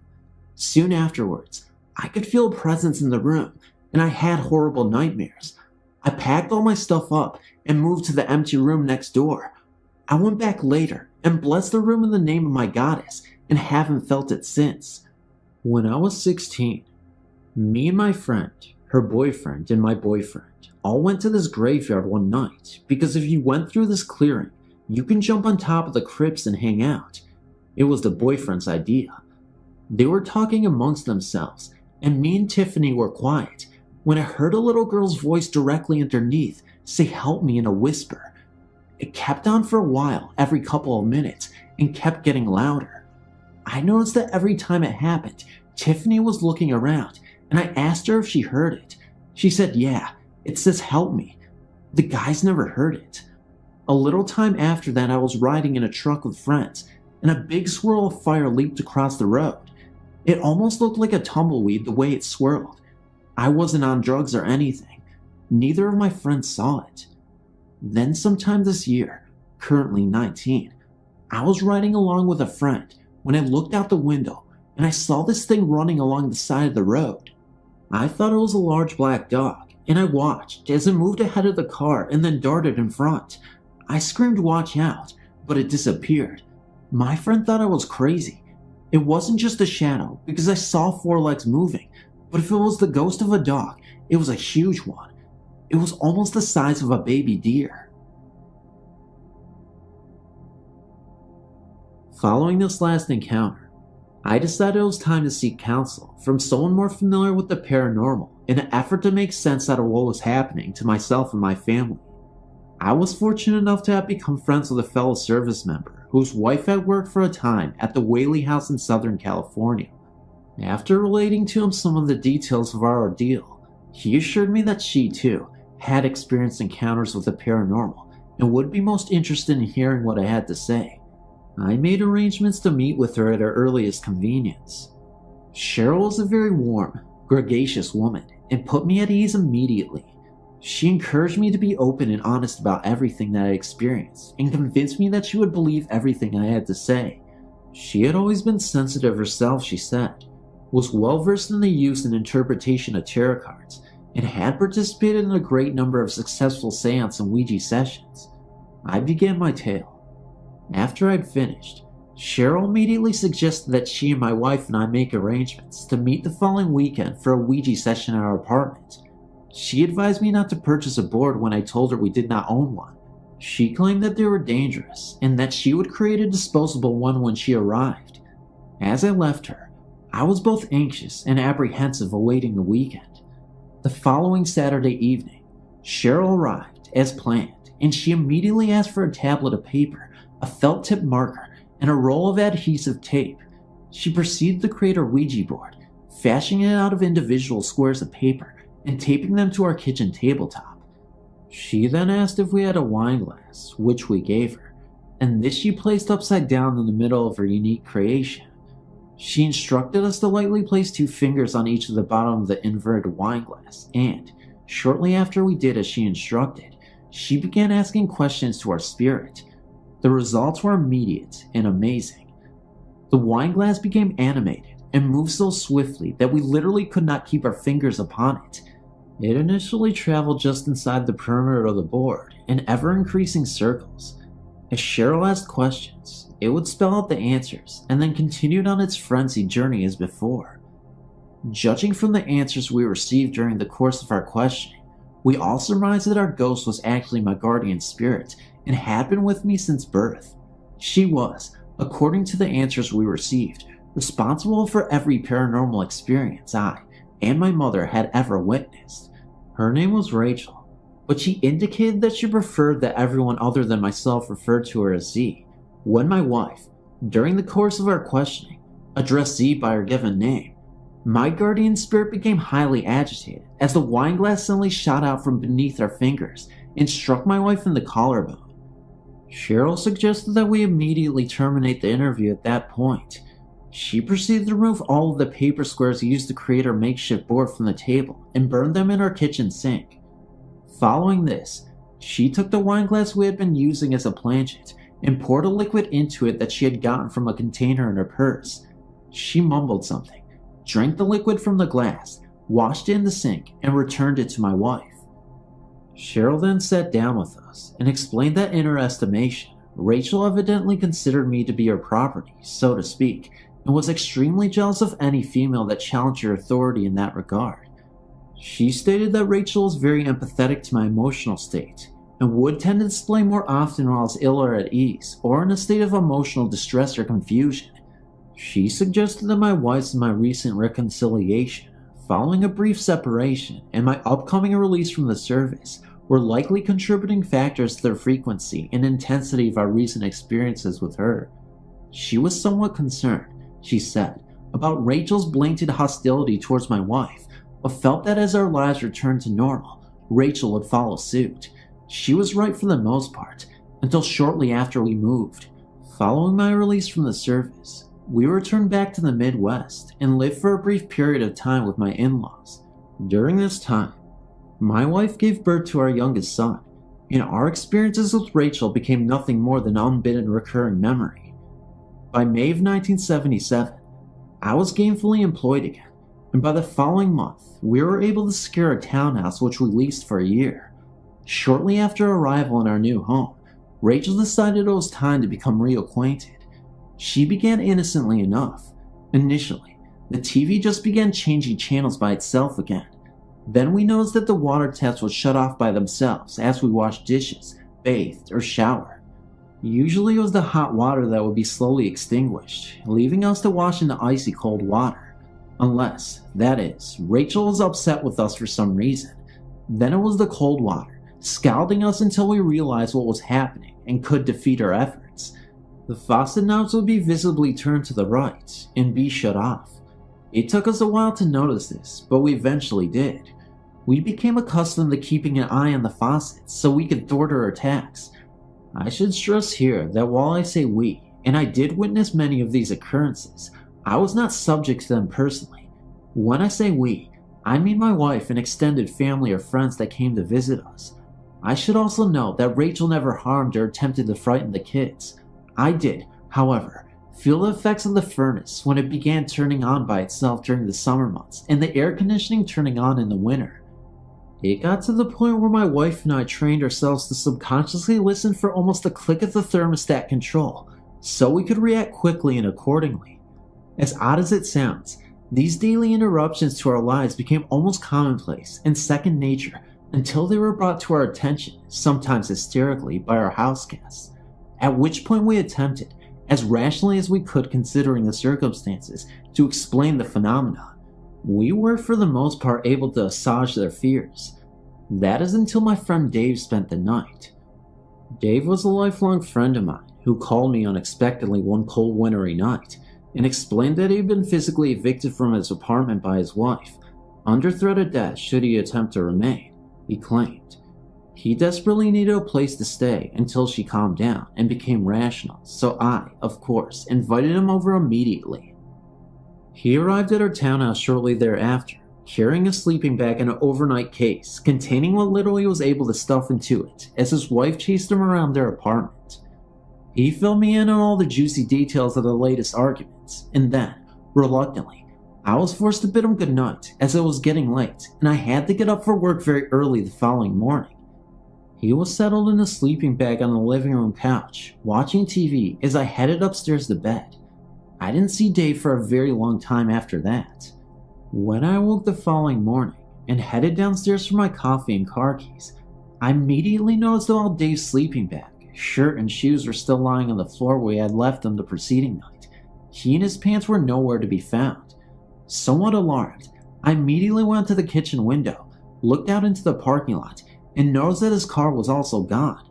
Soon afterwards, I could feel a presence in the room, and I had horrible nightmares. I packed all my stuff up and moved to the empty room next door. I went back later and blessed the room in the name of my goddess and haven't felt it since. When I was 16, me and my friend, her boyfriend, and my boyfriend all went to this graveyard one night because if you went through this clearing, you can jump on top of the crypts and hang out. It was the boyfriend's idea. They were talking amongst themselves, and me and Tiffany were quiet when I heard a little girl's voice directly underneath say help me in a whisper. It kept on for a while, every couple of minutes, and kept getting louder. I noticed that every time it happened, Tiffany was looking around, and I asked her if she heard it. She said, yeah, it says help me. The guys never heard it. A little time after that, I was riding in a truck with friends, and a big swirl of fire leaped across the road. It almost looked like a tumbleweed the way it swirled. I wasn't on drugs or anything. Neither of my friends saw it. Then sometime this year, currently 19, I was riding along with a friend when I looked out the window and I saw this thing running along the side of the road. I thought it was a large black dog, and I watched as it moved ahead of the car and then darted in front. I screamed watch out, but it disappeared. My friend thought I was crazy. It wasn't just a shadow because I saw four legs moving, but if it was the ghost of a dog, it was a huge one. It was almost the size of a baby deer. Following this last encounter, I decided it was time to seek counsel from someone more familiar with the paranormal in an effort to make sense out of what was happening to myself and my family. I was fortunate enough to have become friends with a fellow service member whose wife had worked for a time at the Whaley House in Southern California. After relating to him some of the details of our ordeal, he assured me that she too had experienced encounters with the paranormal and would be most interested in hearing what I had to say. I made arrangements to meet with her at her earliest convenience. Cheryl was a very warm, gregarious woman and put me at ease immediately. She encouraged me to be open and honest about everything that I experienced and convinced me that she would believe everything I had to say. She had always been sensitive herself, she said, was well versed in the use and interpretation of tarot cards, and had participated in a great number of successful seance and Ouija sessions. I began my tale. After I'd finished, Cheryl immediately suggested that she and my wife and I make arrangements to meet the following weekend for a Ouija session at our apartment. She advised me not to purchase a board when I told her we did not own one. She claimed that they were dangerous and that she would create a disposable one when she arrived. As I left her, I was both anxious and apprehensive awaiting the weekend. The following Saturday evening, Cheryl arrived as planned, and she immediately asked for a tablet of paper, a felt tip marker, and a roll of adhesive tape. She proceeded to create her Ouija board, fashioning it out of individual squares of paper and taping them to our kitchen tabletop. She then asked if we had a wine glass, which we gave her, and this she placed upside down in the middle of her unique creation. She instructed us to lightly place 2 fingers on each of the bottom of the inverted wine glass, and, shortly after we did as she instructed, she began asking questions to our spirit. The results were immediate and amazing. The wine glass became animated and moved so swiftly that we literally could not keep our fingers upon it. It initially traveled just inside the perimeter of the board in ever-increasing circles. As Cheryl asked questions, it would spell out the answers and then continued on its frenzied journey as before. Judging from the answers we received during the course of our questioning, we all surmised that our ghost was actually my guardian spirit and had been with me since birth. She was, according to the answers we received, responsible for every paranormal experience I and my mother had ever witnessed. Her name was Rachel, but she indicated that she preferred that everyone other than myself referred to her as Z. When my wife, during the course of our questioning, addressed Z by her given name, my guardian spirit became highly agitated as the wine glass suddenly shot out from beneath our fingers and struck my wife in the collarbone. Cheryl suggested that we immediately terminate the interview at that point. She proceeded to remove all of the paper squares used to create our makeshift board from the table and burned them in our kitchen sink. Following this, she took the wine glass we had been using as a planchet and poured a liquid into it that she had gotten from a container in her purse. She mumbled something, drank the liquid from the glass, washed it in the sink, and returned it to my wife. Cheryl then sat down with us and explained that in her estimation, Rachel evidently considered me to be her property, so to speak, and was extremely jealous of any female that challenged her authority in that regard. She stated that Rachel was very empathetic to my emotional state and would tend to display more often when I was ill or at ease, or in a state of emotional distress or confusion. She suggested that my wife's and my recent reconciliation, following a brief separation, and my upcoming release from the service were likely contributing factors to the frequency and intensity of our recent experiences with her. She was somewhat concerned, she said, about Rachel's blatant hostility towards my wife, but felt that as our lives returned to normal, Rachel would follow suit. She was right for the most part, until shortly after we moved. Following my release from the service, we returned back to the Midwest and lived for a brief period of time with my in-laws. During this time, my wife gave birth to our youngest son, and our experiences with Rachel became nothing more than unbidden recurring memory. By May of 1977, I was gainfully employed again, and by the following month, we were able to secure a townhouse which we leased for a year. Shortly after arrival in our new home, Rachel decided it was time to become reacquainted. She began innocently enough. Initially, the TV just began changing channels by itself again. Then we noticed that the water taps would shut off by themselves as we washed dishes, bathed, or showered. Usually it was the hot water that would be slowly extinguished, leaving us to wash in the icy cold water. Unless, that is, Rachel was upset with us for some reason. Then it was the cold water, scalding us until we realized what was happening and could defeat our efforts. The faucet knobs would be visibly turned to the right and be shut off. It took us a while to notice this, but we eventually did. We became accustomed to keeping an eye on the faucets so we could thwart her attacks. I should stress here that while I say we, and I did witness many of these occurrences, I was not subject to them personally. When I say we, I mean my wife and extended family or friends that came to visit us. I should also note that Rachel never harmed or attempted to frighten the kids. I did, however, feel the effects of the furnace when it began turning on by itself during the summer months and the air conditioning turning on in the winter. It got to the point where my wife and I trained ourselves to subconsciously listen for almost the click of the thermostat control, so we could react quickly and accordingly. As odd as it sounds, these daily interruptions to our lives became almost commonplace and second nature until they were brought to our attention, sometimes hysterically, by our house guests, at which point we attempted, as rationally as we could considering the circumstances, to explain the phenomenon. We were for the most part able to assuage their fears. That is until my friend Dave spent the night. Dave was a lifelong friend of mine who called me unexpectedly one cold wintry night and explained that he had been physically evicted from his apartment by his wife, under threat of death should he attempt to remain, he claimed. He desperately needed a place to stay until she calmed down and became rational, so I, of course, invited him over immediately. He arrived at our townhouse shortly thereafter, carrying a sleeping bag and an overnight case containing what little he was able to stuff into it as his wife chased him around their apartment. He filled me in on all the juicy details of the latest arguments, and then, reluctantly, I was forced to bid him goodnight as it was getting late and I had to get up for work very early the following morning. He was settled in a sleeping bag on the living room couch, watching TV as I headed upstairs to bed. I didn't see Dave for a very long time after that. When I awoke the following morning and headed downstairs for my coffee and car keys, I immediately noticed that while Dave's sleeping bag, shirt, and shoes were still lying on the floor where he had left them the preceding night, he and his pants were nowhere to be found. Somewhat alarmed, I immediately went to the kitchen window, looked out into the parking lot, and noticed that his car was also gone.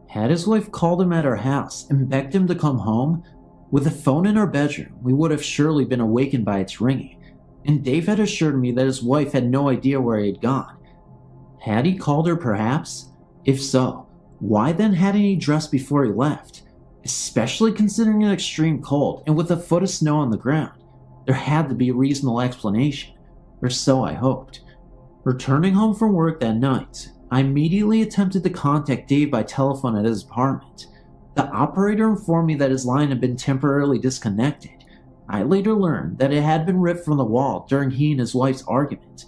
Had his wife called him at her house and begged him to come home, with the phone in our bedroom, we would have surely been awakened by its ringing, and Dave had assured me that his wife had no idea where he had gone. Had he called her perhaps? If so, why then hadn't he dressed before he left? Especially considering an extreme cold and with a foot of snow on the ground, there had to be a reasonable explanation, or so I hoped. Returning home from work that night, I immediately attempted to contact Dave by telephone at his apartment. The operator informed me that his line had been temporarily disconnected. I later learned that it had been ripped from the wall during he and his wife's argument.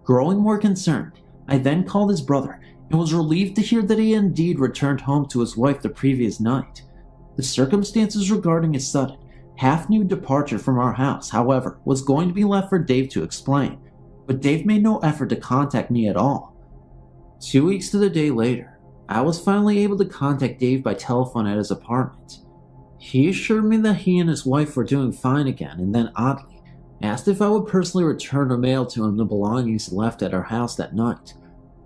Growing more concerned, I then called his brother and was relieved to hear that he had indeed returned home to his wife the previous night. The circumstances regarding his sudden, half-nude departure from our house, however, was going to be left for Dave to explain. but Dave made no effort to contact me at all. 2 weeks to the day later, I was finally able to contact Dave by telephone at his apartment. He assured me that he and his wife were doing fine again, and then oddly, asked if I would personally return or mail to him the belongings left at our house that night.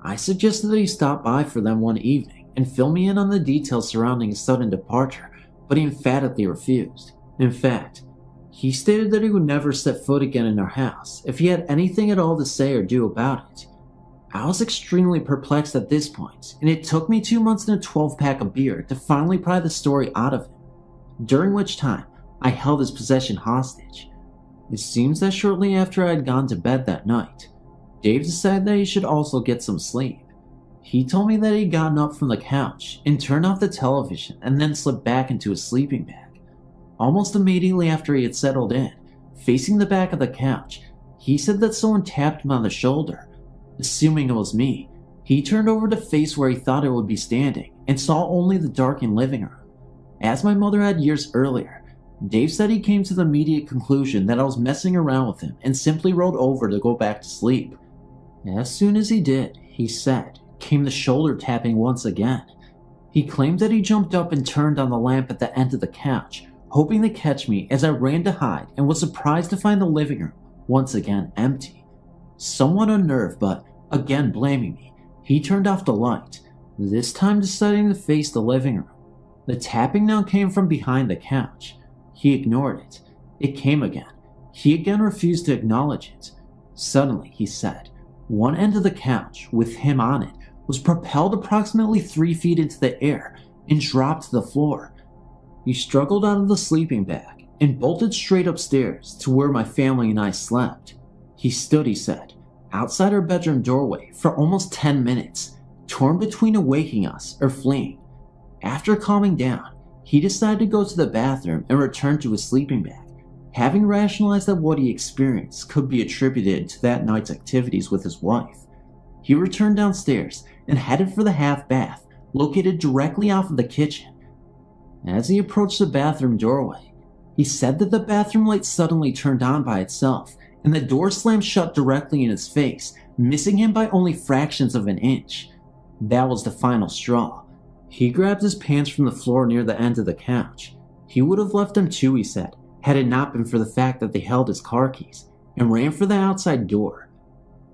I suggested that he stop by for them one evening and fill me in on the details surrounding his sudden departure, but he emphatically refused. In fact, he stated that he would never set foot again in our house if he had anything at all to say or do about it. I was extremely perplexed at this point, and it took me 2 months and a 12-pack of beer to finally pry the story out of him, during which time I held his possession hostage. It seems that shortly after I had gone to bed that night, Dave decided that he should also get some sleep. He told me that he'd gotten up from the couch and turned off the television and then slipped back into his sleeping bag. Almost immediately after he had settled in, facing the back of the couch, he said that someone tapped him on the shoulder. Assuming it was me, he turned over to face where he thought I would be standing and saw only the darkened living room. As my mother had years earlier, Dave said he came to the immediate conclusion that I was messing around with him and simply rolled over to go back to sleep. As soon as he did, he said, came the shoulder tapping once again. He claimed that he jumped up and turned on the lamp at the end of the couch, hoping to catch me as I ran to hide, and was surprised to find the living room once again empty. Somewhat unnerved, but again blaming me, he turned off the light, this time deciding to face the living room. The tapping now came from behind the couch. He ignored it. It came again. He again refused to acknowledge it. Suddenly, he said, one end of the couch, with him on it, was propelled approximately 3 feet into the air and dropped to the floor. He struggled out of the sleeping bag and bolted straight upstairs to where my family and I slept. He stood, he said, outside our bedroom doorway for almost 10 minutes, torn between awaking us or fleeing. After calming down, he decided to go to the bathroom and return to his sleeping bag, having rationalized that what he experienced could be attributed to that night's activities with his wife. He returned downstairs and headed for the half bath, located directly off of the kitchen. As he approached the bathroom doorway, he said that the bathroom light suddenly turned on by itself, and the door slammed shut directly in his face, missing him by only fractions of an inch. That was the final straw. He grabbed his pants from the floor near the end of the couch. He would have left them too, he said, had it not been for the fact that they held his car keys, and ran for the outside door.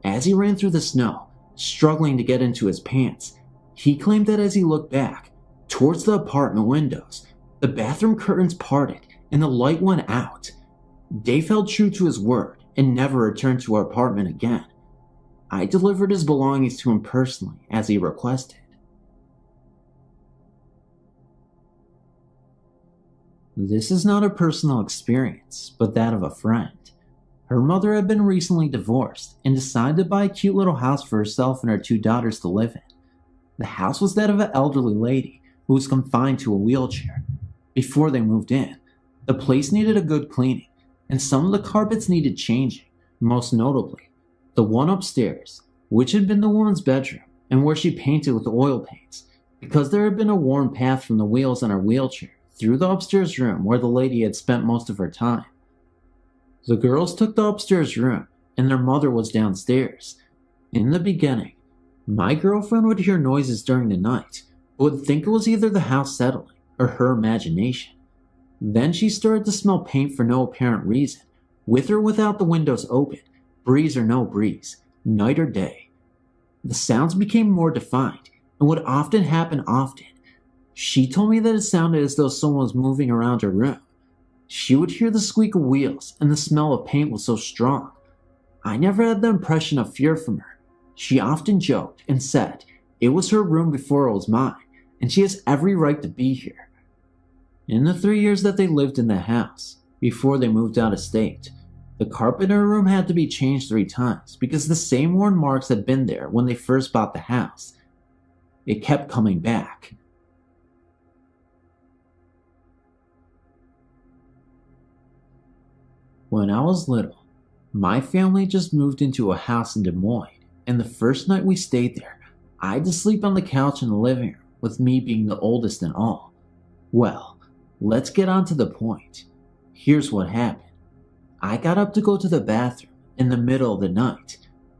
As he ran through the snow, struggling to get into his pants, he claimed that as he looked back, towards the apartment windows, the bathroom curtains parted and the light went out. Dave held true to his word and never returned to our apartment again. I delivered his belongings to him personally as he requested. This is not a personal experience, but that of a friend. Her mother had been recently divorced and decided to buy a cute little house for herself and her 2 daughters to live in. The house was that of an elderly lady who was confined to a wheelchair. Before they moved in, the place needed a good cleaning, and some of the carpets needed changing, most notably the one upstairs, which had been the woman's bedroom and where she painted with oil paints, because there had been a worn path from the wheels on her wheelchair through the upstairs room where the lady had spent most of her time. The girls took the upstairs room, and their mother was downstairs. In the beginning, my girlfriend would hear noises during the night, but would think it was either the house settling or her imagination. Then she started to smell paint for no apparent reason, with or without the windows open, breeze or no breeze, night or day. The sounds became more defined and would often happen often. She told me that it sounded as though someone was moving around her room. She would hear the squeak of wheels, and the smell of paint was so strong. I never had the impression of fear from her. She often joked and said it was her room before it was mine, and she has every right to be here. In the 3 years that they lived in the house, before they moved out of state, the carpet in her room had to be changed 3 times because the same worn marks had been there when they first bought the house. It kept coming back. When I was little, my family just moved into a house in Des Moines, and the first night we stayed there, I had to sleep on the couch in the living room, with me being the oldest and all. Well, let's get on to the point. Here's what happened. I got up to go to the bathroom in the middle of the night,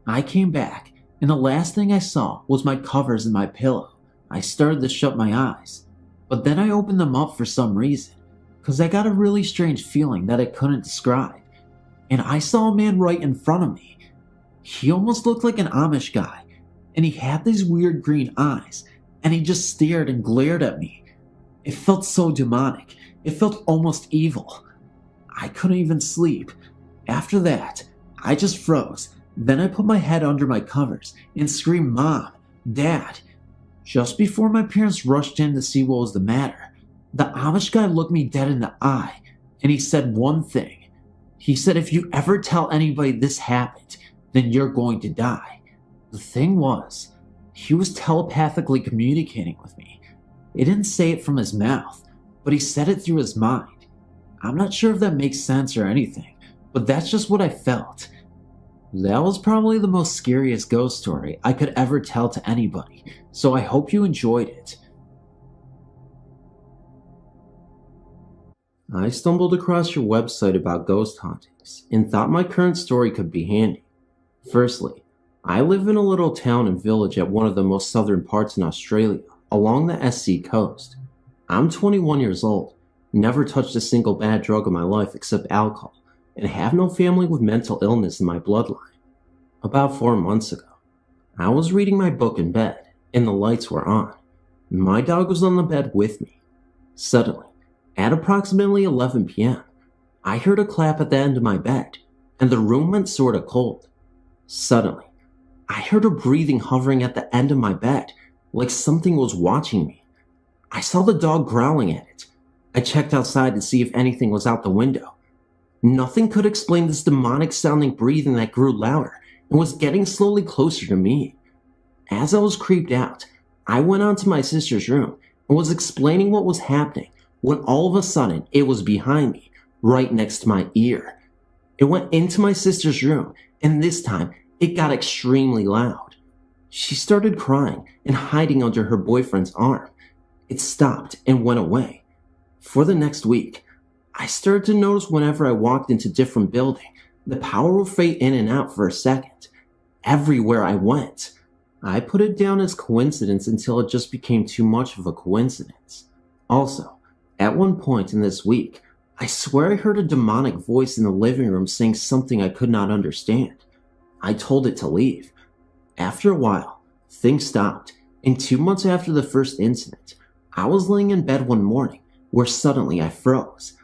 I came back, and the last thing I saw was my covers and my pillow. I started to shut my eyes, but then I opened them up for some reason, because I got a really strange feeling that I couldn't describe. And I saw a man right in front of me. He almost looked like an Amish guy, and he had these weird green eyes, and he just stared and glared at me. It felt so demonic. It felt almost evil. I couldn't even sleep. After that, I just froze. Then I put my head under my covers and screamed, "Mom, Dad." Just before my parents rushed in to see what was the matter, the Amish guy looked me dead in the eye, and he said one thing. He said, "If you ever tell anybody this happened, then you're going to die." The thing was, he was telepathically communicating with me. He didn't say it from his mouth, but he said it through his mind. I'm not sure if that makes sense or anything, but that's just what I felt. That was probably the most scariest ghost story I could ever tell to anybody, so I hope you enjoyed it. I stumbled across your website about ghost hauntings and thought my current story could be handy. Firstly, I live in a little town and village at one of the most southern parts in Australia, along the SC coast. I'm 21 years old, never touched a single bad drug in my life except alcohol, and have no family with mental illness in my bloodline. About 4 months ago, I was reading my book in bed, and the lights were on. My dog was on the bed with me. Suddenly, at approximately 11 p.m., I heard a clap at the end of my bed, and the room went sorta cold. Suddenly, I heard a breathing hovering at the end of my bed, like something was watching me. I saw the dog growling at it. I checked outside to see if anything was out the window. Nothing could explain this demonic sounding breathing that grew louder and was getting slowly closer to me. As I was creeped out, I went on to my sister's room and was explaining what was happening when all of a sudden it was behind me, right next to my ear. It went into my sister's room, and this time it got extremely loud. She started crying and hiding under her boyfriend's arm. It stopped and went away. For the next week, I started to notice whenever I walked into different buildings, the power would fade in and out for a second. Everywhere I went. I put it down as coincidence until it just became too much of a coincidence. Also, at one point in this week, I swear I heard a demonic voice in the living room saying something I could not understand. I told it to leave. After a while, things stopped, and 2 months after the first incident, I was laying in bed one morning where suddenly I froze.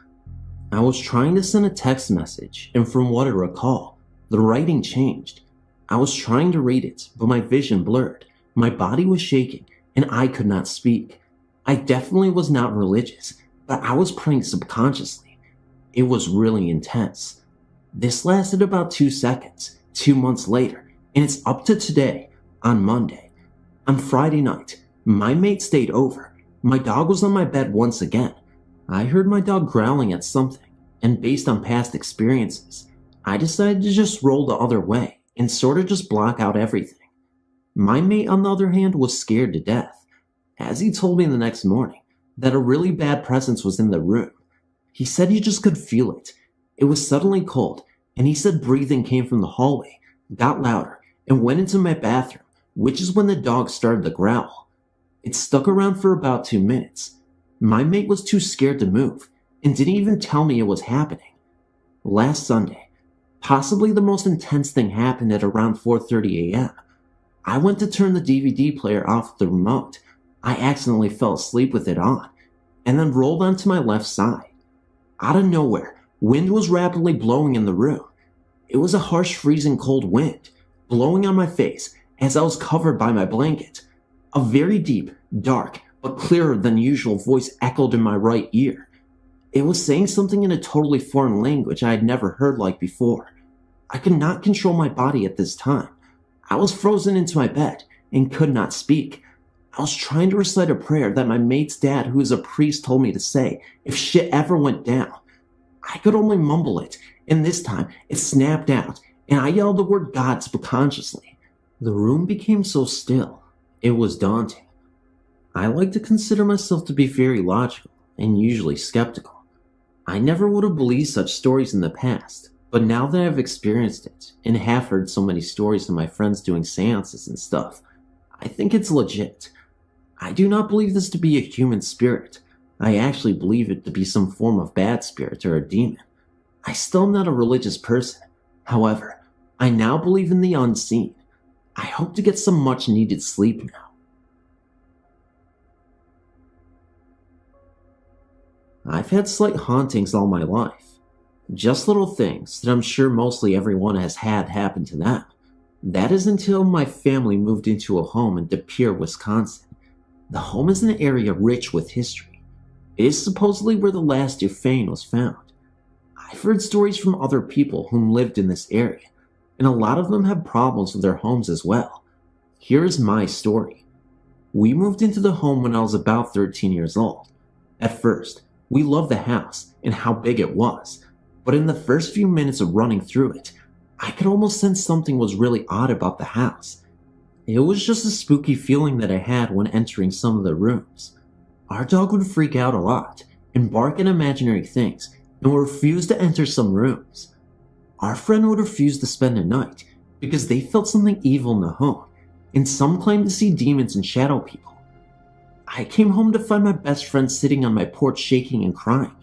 I was trying to send a text message, and from what I recall, the writing changed. I was trying to read it, but my vision blurred, my body was shaking, and I could not speak. I definitely was not religious, but I was praying subconsciously. It was really intense. This lasted about 2 seconds, 2 months later, and it's up to today, on Monday. On Friday night, my mate stayed over. My dog was on my bed once again. I heard my dog growling at something, and based on past experiences, I decided to just roll the other way and sort of just block out everything. My mate, on the other hand, was scared to death, as he told me the next morning that a really bad presence was in the room. He said he just could feel it. It was suddenly cold, and he said breathing came from the hallway, got louder, and went into my bathroom, which is when the dog started to growl. It stuck around for about 2 minutes. My mate was too scared to move, and didn't even tell me it was happening. Last Sunday, possibly the most intense thing happened at around 4:30 a.m. I went to turn the DVD player off with the remote. I accidentally fell asleep with it on, and then rolled onto my left side. Out of nowhere, wind was rapidly blowing in the room. It was a harsh, freezing cold wind, blowing on my face as I was covered by my blanket. A very deep, dark, but clearer than usual voice echoed in my right ear. It was saying something in a totally foreign language I had never heard like before. I could not control my body at this time. I was frozen into my bed and could not speak. I was trying to recite a prayer that my mate's dad, who is a priest, told me to say if shit ever went down. I could only mumble it, and this time it snapped out, and I yelled the word God subconsciously. The room became so still. It was daunting. I like to consider myself to be very logical and usually skeptical. I never would have believed such stories in the past, But now that I've experienced it, and have heard so many stories of my friends doing seances and stuff, I think it's legit. I do not believe this to be a human spirit. I actually believe it to be some form of bad spirit or a demon. I still am not a religious person. However, I now believe in the unseen. I hope to get some much needed sleep now. I've had slight hauntings all my life. Just little things that I'm sure mostly everyone has had happen to them. That is until my family moved into a home in De Pere, Wisconsin. The home is an area rich with history. It is supposedly where the last Dufresne was found. I've heard stories from other people whom lived in this area, and a lot of them have problems with their homes as well. Here is my story. We moved into the home when I was about 13 years old. At first, we loved the house and how big it was, but in the first few minutes of running through it, I could almost sense something was really odd about the house. It was just a spooky feeling that I had when entering some of the rooms. Our dog would freak out a lot and bark at imaginary things and would refuse to enter some rooms. Our friend would refuse to spend the night because they felt something evil in the home, and some claimed to see demons and shadow people. I came home to find my best friend sitting on my porch shaking and crying.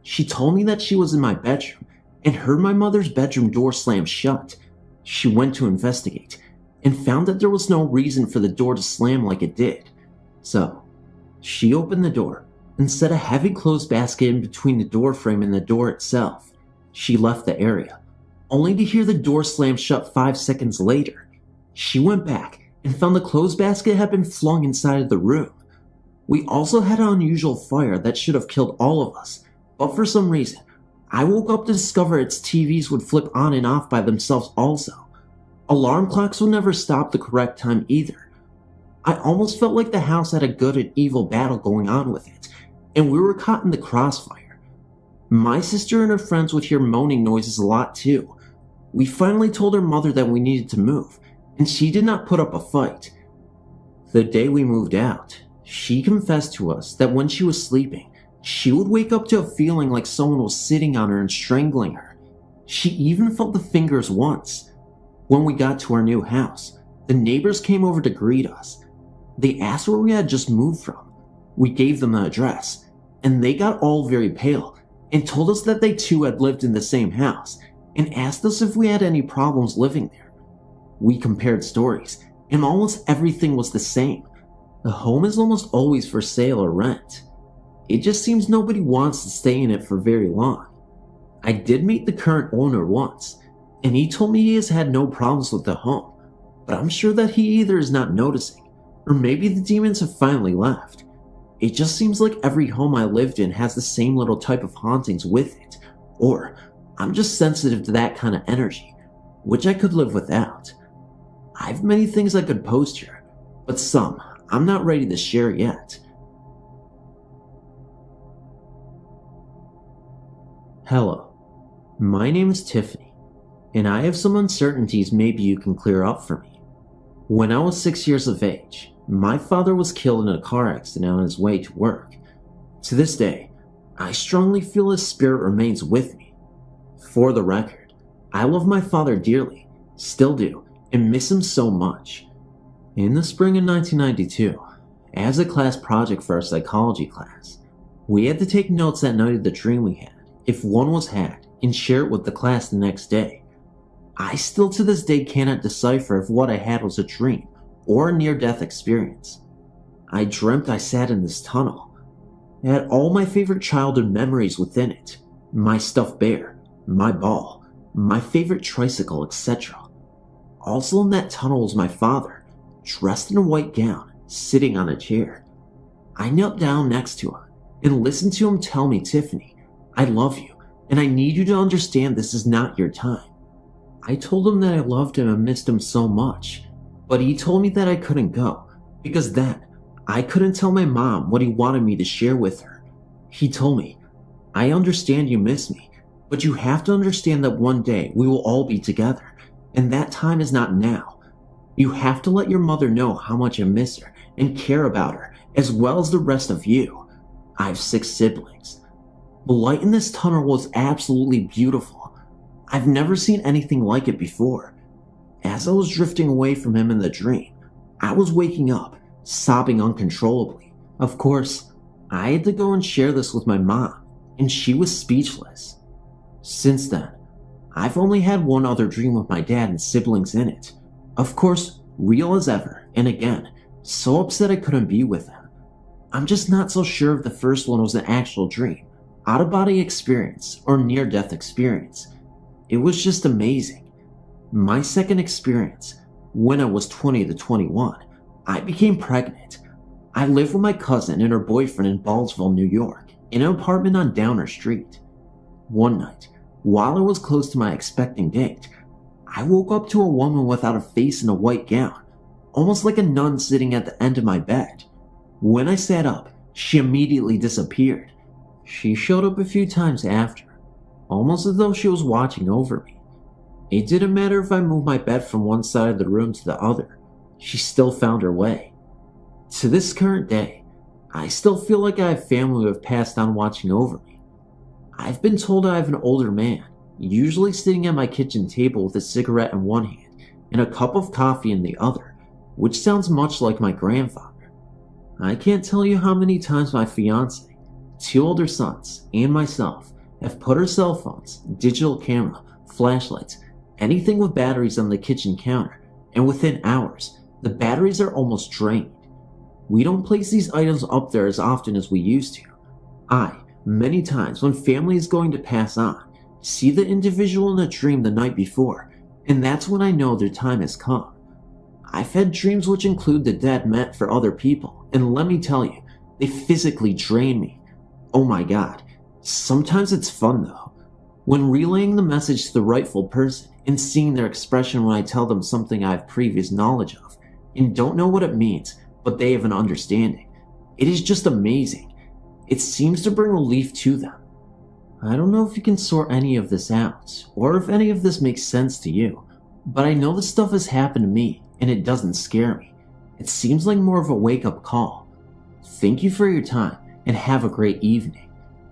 She told me that she was in my bedroom and heard my mother's bedroom door slam shut. She went to investigate and found that there was no reason for the door to slam like it did. So, she opened the door and set a heavy clothes basket in between the door frame and the door itself. She left the area, only to hear the door slam shut 5 seconds later. She went back and found the clothes basket had been flung inside of the room. We also had an unusual fire that should have killed all of us, but for some reason, I woke up to discover its TVs would flip on and off by themselves also. Alarm clocks would never stop the correct time either. I almost felt like the house had a good and evil battle going on with it, and we were caught in the crossfire. My sister and her friends would hear moaning noises a lot too. We finally told her mother that we needed to move, and she did not put up a fight. The day we moved out, she confessed to us that when she was sleeping, she would wake up to a feeling like someone was sitting on her and strangling her. She even felt the fingers once. When we got to our new house, the neighbors came over to greet us. They asked where we had just moved from. We gave them the address, and they got all very pale and told us that they too had lived in the same house and asked us if we had any problems living there. We compared stories, and almost everything was the same. The home is almost always for sale or rent. It just seems nobody wants to stay in it for very long. I did meet the current owner once, and he told me he has had no problems with the home, but I'm sure that he either is not noticing, or maybe the demons have finally left. It just seems like every home I lived in has the same little type of hauntings with it, or I'm just sensitive to that kind of energy, which I could live without. I have many things I could post here, but some I'm not ready to share yet. Hello, my name is Tiffany, and I have some uncertainties maybe you can clear up for me. When I was 6 years of age, my father was killed in a car accident on his way to work. To this day, I strongly feel his spirit remains with me. For the record, I love my father dearly, still do, and miss him so much. In the spring of 1992, as a class project for our psychology class, we had to take notes that night of the dream we had, if one was had, and share it with the class the next day. I still to this day cannot decipher if what I had was a dream or a near-death experience. I dreamt I sat in this tunnel. It had all my favorite childhood memories within it. My stuffed bear, my ball, my favorite tricycle, etc. Also in that tunnel was my father, dressed in a white gown, sitting on a chair. I knelt down next to him and listened to him tell me, "Tiffany, I love you, and I need you to understand this is not your time." I told him that I loved him and missed him so much, but he told me that I couldn't go, because then I couldn't tell my mom what he wanted me to share with her. He told me, "I understand you miss me, but you have to understand that one day we will all be together, and that time is not now. You have to let your mother know how much I miss her and care about her, as well as the rest of you. I have 6 siblings. The light in this tunnel was absolutely beautiful. I've never seen anything like it before. As I was drifting away from him in the dream, I was waking up, sobbing uncontrollably. Of course, I had to go and share this with my mom, and she was speechless. Since then, I've only had one other dream with my dad and siblings in it. Of course, real as ever, and again, so upset I couldn't be with them. I'm just not so sure if the first one was an actual dream, out-of-body experience, or near-death experience. It was just amazing. My second experience, when I was 20 to 21, I became pregnant. I lived with my cousin and her boyfriend in Ballsville, New York, in an apartment on Downer Street. One night, while I was close to my expecting date, I woke up to a woman without a face in a white gown, almost like a nun sitting at the end of my bed. When I sat up, she immediately disappeared. She showed up a few times after, almost as though she was watching over me. It didn't matter if I moved my bed from one side of the room to the other, she still found her way. To this current day, I still feel like I have family who have passed on watching over me. I've been told I have an older man, usually sitting at my kitchen table with a cigarette in one hand and a cup of coffee in the other, which sounds much like my grandfather. I can't tell you how many times my fiance, 2 older sons, and myself have put our cell phones, digital camera, flashlights, anything with batteries on the kitchen counter, and within hours, the batteries are almost drained. We don't place these items up there as often as we used to. Many times when family is going to pass on, see the individual in a dream the night before, and that's when I know their time has come. I've had dreams which include the dead met for other people, and let me tell you, they physically drain me. Oh my god, sometimes it's fun though. When relaying the message to the rightful person and seeing their expression when I tell them something I have previous knowledge of, and don't know what it means, but they have an understanding. It is just amazing. It seems to bring relief to them. I don't know if you can sort any of this out, or if any of this makes sense to you, but I know this stuff has happened to me, and it doesn't scare me. It seems like more of a wake-up call. Thank you for your time, and have a great evening.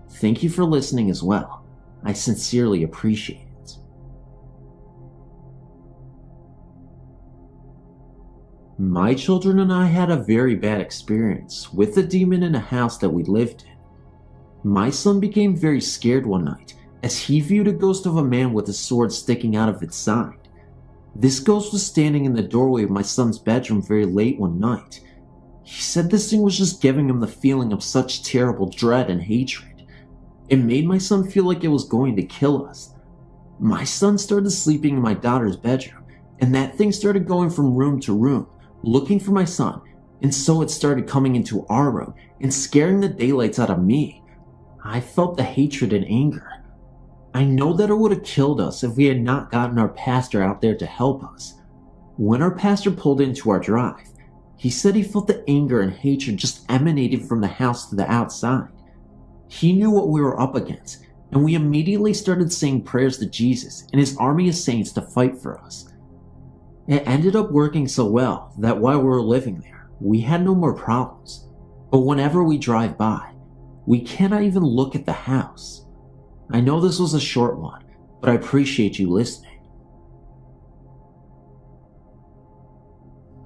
Thank you for listening as well. I sincerely appreciate it. My children and I had a very bad experience with the demon in a house that we lived in. My son became very scared one night as he viewed a ghost of a man with a sword sticking out of its side. This ghost was standing in the doorway of my son's bedroom very late one night. He said this thing was just giving him the feeling of such terrible dread and hatred. It made my son feel like it was going to kill us. My son started sleeping in my daughter's bedroom, and that thing started going from room to room, looking for my son, and so it started coming into our room and scaring the daylights out of me. I felt the hatred and anger. I know that it would have killed us if we had not gotten our pastor out there to help us. When our pastor pulled into our drive, he said he felt the anger and hatred just emanating from the house to the outside. He knew what we were up against, and we immediately started saying prayers to Jesus and his army of saints to fight for us. It ended up working so well that while we were living there, we had no more problems. But whenever we drive by, we cannot even look at the house. I know this was a short one, but I appreciate you listening.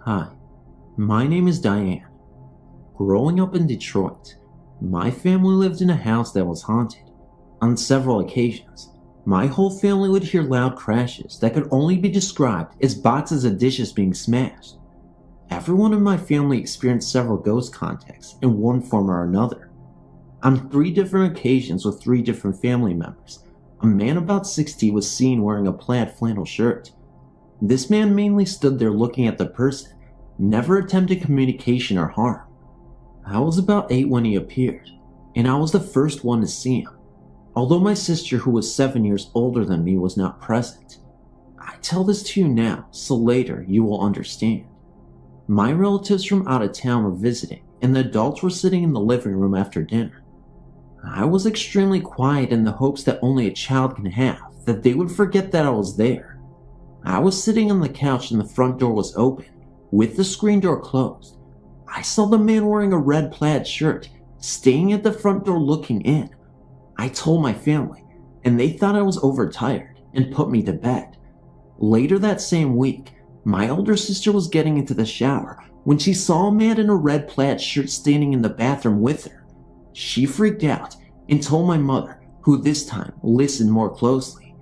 Hi, my name is Diane. Growing up in Detroit, my family lived in a house that was haunted. On several occasions, my whole family would hear loud crashes that could only be described as boxes of dishes being smashed. Everyone in my family experienced several ghost contacts in one form or another. On 3 different occasions with 3 different family members, a man about 60 was seen wearing a plaid flannel shirt. This man mainly stood there looking at the person, never attempted communication or harm. I was about 8 when he appeared, and I was the first one to see him, although my sister, who was 7 years older than me, was not present. I tell this to you now, so later you will understand. My relatives from out of town were visiting, and the adults were sitting in the living room after dinner. I was extremely quiet in the hopes that only a child can have, that they would forget that I was there. I was sitting on the couch and the front door was open, with the screen door closed. I saw the man wearing a red plaid shirt, staying at the front door looking in. I told my family, and they thought I was overtired. and put me to bed. Later that same week, my older sister was getting into the shower when she saw a man in a red plaid shirt standing in the bathroom with her. She freaked out and told my mother, who this time listened more closely.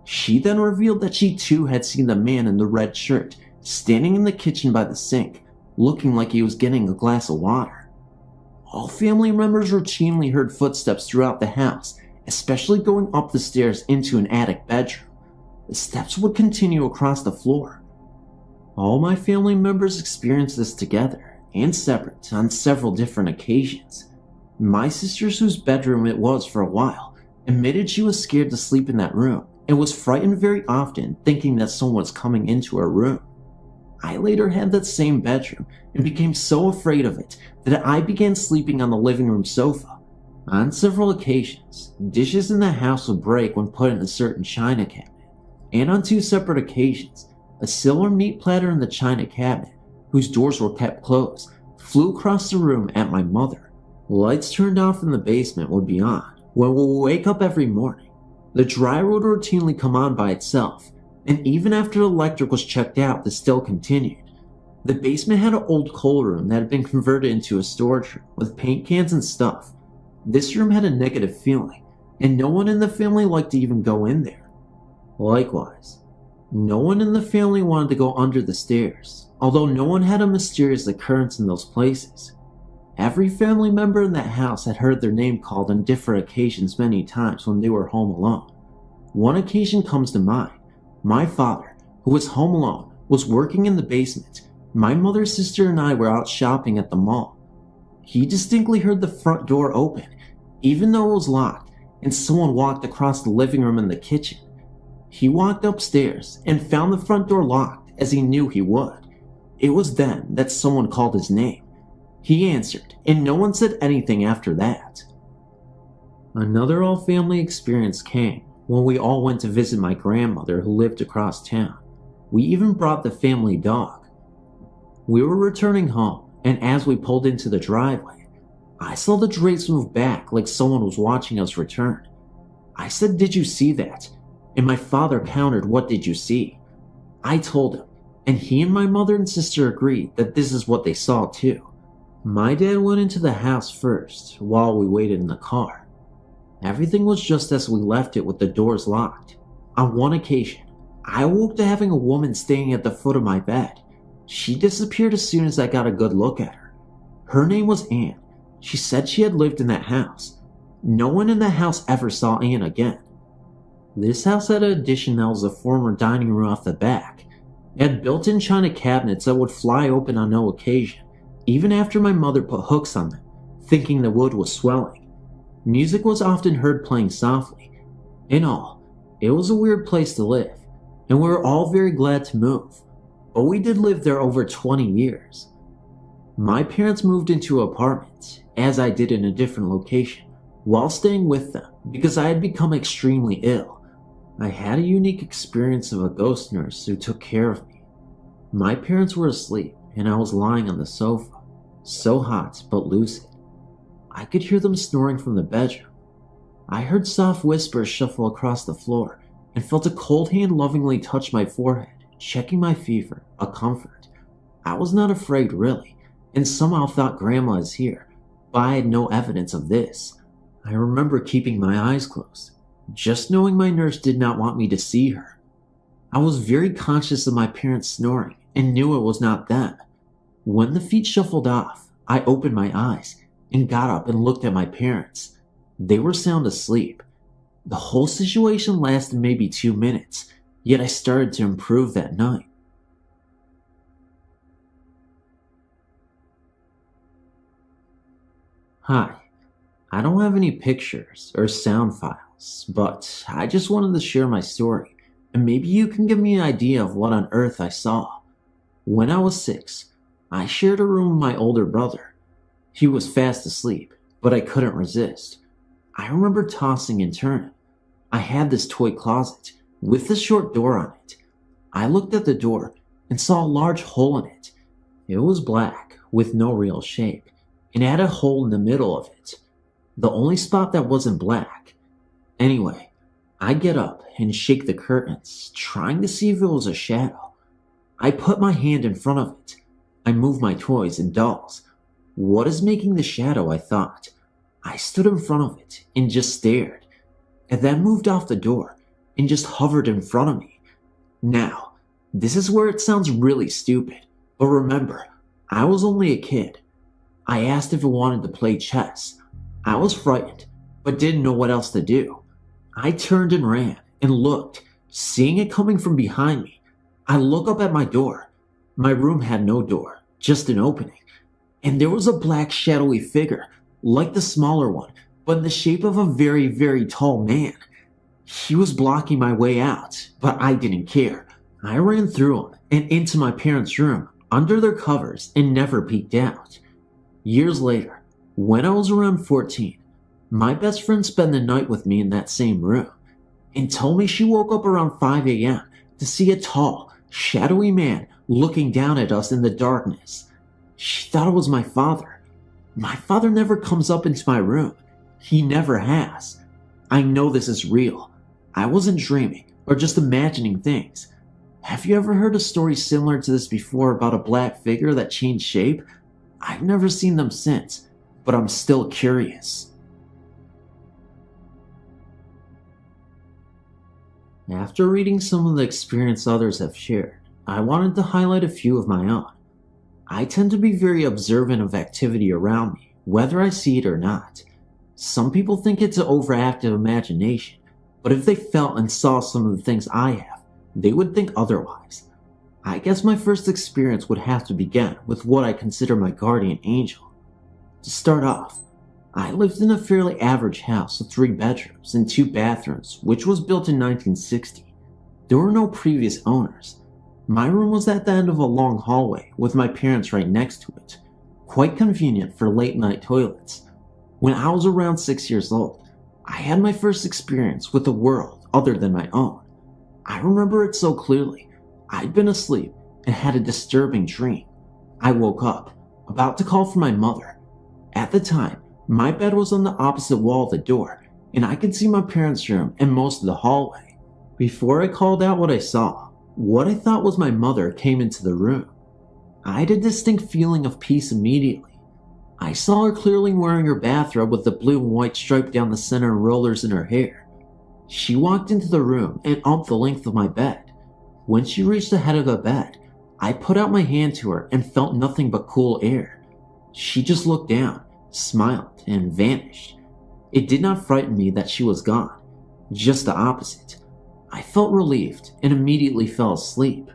She then revealed that she too had seen the man in the red shirt standing in the kitchen by the sink, looking like he was getting a glass of water. All family members routinely heard footsteps throughout the house, especially going up the stairs into an attic bedroom. The steps would continue across the floor. All my family members experienced this together and separate on several different occasions. My sister's, whose bedroom it was for a while, admitted she was scared to sleep in that room and was frightened very often, thinking that someone was coming into her room. I later had that same bedroom and became so afraid of it that I began sleeping on the living room sofa. On several occasions, dishes in the house would break when put in a certain china cabinet, and on 2 separate occasions, a silver meat platter in the china cabinet, whose doors were kept closed, flew across the room at my mother. Lights turned off in the basement would be on when we would wake up every morning. The dryer would routinely come on by itself, and even after the electric was checked out, this still continued. The basement had an old coal room that had been converted into a storage room with paint cans and stuff. This room had a negative feeling, and no one in the family liked to even go in there. Likewise, no one in the family wanted to go under the stairs, although no one had a mysterious occurrence in those places. Every family member in that house had heard their name called on different occasions many times when they were home alone. One occasion comes to mind. My father, who was home alone, was working in the basement. My mother, sister, and I were out shopping at the mall. He distinctly heard the front door open, even though it was locked, and someone walked across the living room and the kitchen. He walked upstairs and found the front door locked, as he knew he would. It was then that someone called his name. He answered, and no one said anything after that. Another all-family experience came when we all went to visit my grandmother who lived across town. We even brought the family dog. We were returning home, and as we pulled into the driveway, I saw the drapes move back like someone was watching us return. I said, "Did you see that?" And my father countered, "What did you see?" I told him, and he and my mother and sister agreed that this is what they saw too. My dad went into the house first while we waited in the car. Everything was just as we left it with the doors locked. On one occasion, I awoke to having a woman staying at the foot of my bed. She disappeared as soon as I got a good look at her. Her name was Anne. She said she had lived in that house. No one in the house ever saw Anne again. This house had an addition that was a former dining room off the back. It had built-in china cabinets that would fly open on no occasion, even after my mother put hooks on them, thinking the wood was swelling. Music was often heard playing softly. In all, it was a weird place to live, and we were all very glad to move, but we did live there over 20 years. My parents moved into an apartment, as I did in a different location, while staying with them because I had become extremely ill. I had a unique experience of a ghost nurse who took care of me. My parents were asleep, and I was lying on the sofa, so hot but lucid. I could hear them snoring from the bedroom. I heard soft whispers shuffle across the floor and felt a cold hand lovingly touch my forehead, checking my fever, a comfort. I was not afraid really, and somehow thought Grandma is here, but I had no evidence of this. I remember keeping my eyes closed, just knowing my nurse did not want me to see her. I was very conscious of my parents snoring and knew it was not them. When the feet shuffled off, I opened my eyes and got up and looked at my parents. They were sound asleep. The whole situation lasted maybe 2 minutes, yet I started to improve that night. Hi, I don't have any pictures or sound files, but I just wanted to share my story, and maybe you can give me an idea of what on earth I saw. When I was 6, I shared a room with my older brother. He was fast asleep, but I couldn't resist. I remember tossing and turning. I had this toy closet with a short door on it. I looked at the door and saw a large hole in it. It was black with no real shape, and it had a hole in the middle of it, the only spot that wasn't black. Anyway, I get up and shake the curtains, trying to see if it was a shadow. I put my hand in front of it. I move my toys and dolls. What is making the shadow, I thought. I stood in front of it and just stared, and then moved off the door and just hovered in front of me. Now, this is where it sounds really stupid, but remember, I was only a kid. I asked if it wanted to play chess. I was frightened, but didn't know what else to do. I turned and ran and looked, seeing it coming from behind me. I look up at my door. My room had no door, just an opening, and there was a black shadowy figure, like the smaller one, but in the shape of a very, very tall man. He was blocking my way out, but I didn't care. I ran through him and into my parents' room, under their covers, and never peeked out. Years later, when I was around 14, my best friend spent the night with me in that same room, and told me she woke up around 5 a.m. to see a tall, shadowy man looking down at us in the darkness. She thought it was my father. My father never comes up into my room. He never has. I know this is real. I wasn't dreaming or just imagining things. Have you ever heard a story similar to this before about a black figure that changed shape? I've never seen them since, but I'm still curious. After reading some of the experience others have shared, I wanted to highlight a few of my own. I tend to be very observant of activity around me, whether I see it or not. Some people think it's an overactive imagination, but if they felt and saw some of the things I have, they would think otherwise. I guess my first experience would have to begin with what I consider my guardian angel. To start off, I lived in a fairly average house of 3 bedrooms and 2 bathrooms, which was built in 1960. There were no previous owners. My room was at the end of a long hallway with my parents right next to it, quite convenient for late night toilets. When I was around 6 years old, I had my first experience with a world other than my own. I remember it so clearly. I'd been asleep and had a disturbing dream. I woke up, about to call for my mother. At the time, my bed was on the opposite wall of the door, and I could see my parents' room and most of the hallway. Before I called out what I saw, what I thought was my mother came into the room. I had a distinct feeling of peace immediately. I saw her clearly wearing her bathrobe with the blue and white stripe down the center and rollers in her hair. She walked into the room and up the length of my bed. When she reached the head of the bed, I put out my hand to her and felt nothing but cool air. She just looked down, smiled, and vanished. It did not frighten me that she was gone, just the opposite. I felt relieved and immediately fell asleep.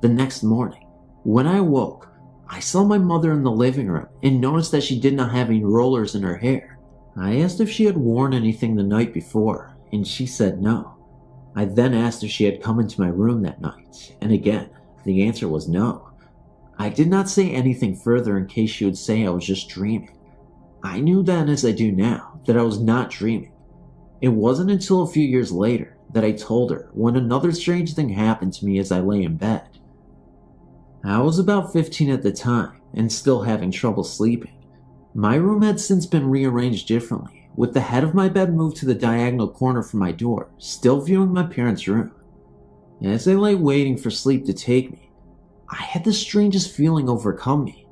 The next morning, when I woke, I saw my mother in the living room and noticed that she did not have any rollers in her hair. I asked if she had worn anything the night before, and she said no. I then asked if she had come into my room that night, and again, the answer was no. I did not say anything further in case she would say I was just dreaming. I knew then, as I do now, that I was not dreaming. It wasn't until a few years later that I told her when another strange thing happened to me as I lay in bed. I was about 15 at the time and still having trouble sleeping. My room had since been rearranged differently, with the head of my bed moved to the diagonal corner from my door, still viewing my parents' room. As I lay waiting for sleep to take me, I had the strangest feeling overcome me.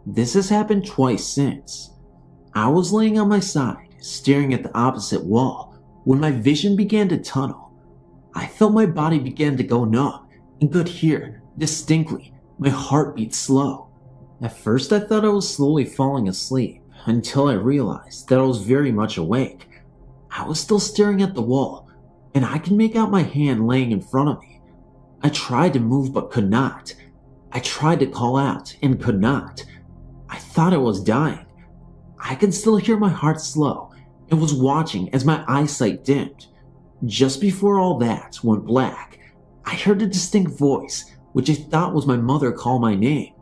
This has happened twice since. I was laying on my side, staring at the opposite wall, when my vision began to tunnel. I felt my body begin to go numb and could hear, distinctly, my heartbeat slow. At first I thought I was slowly falling asleep, until I realized that I was very much awake. I was still staring at the wall, and I could make out my hand laying in front of me. I tried to move but could not. I tried to call out and could not. I thought I was dying. I could still hear my heart slow and was watching as my eyesight dimmed. Just before all that went black, I heard a distinct voice, which I thought was my mother, call my name.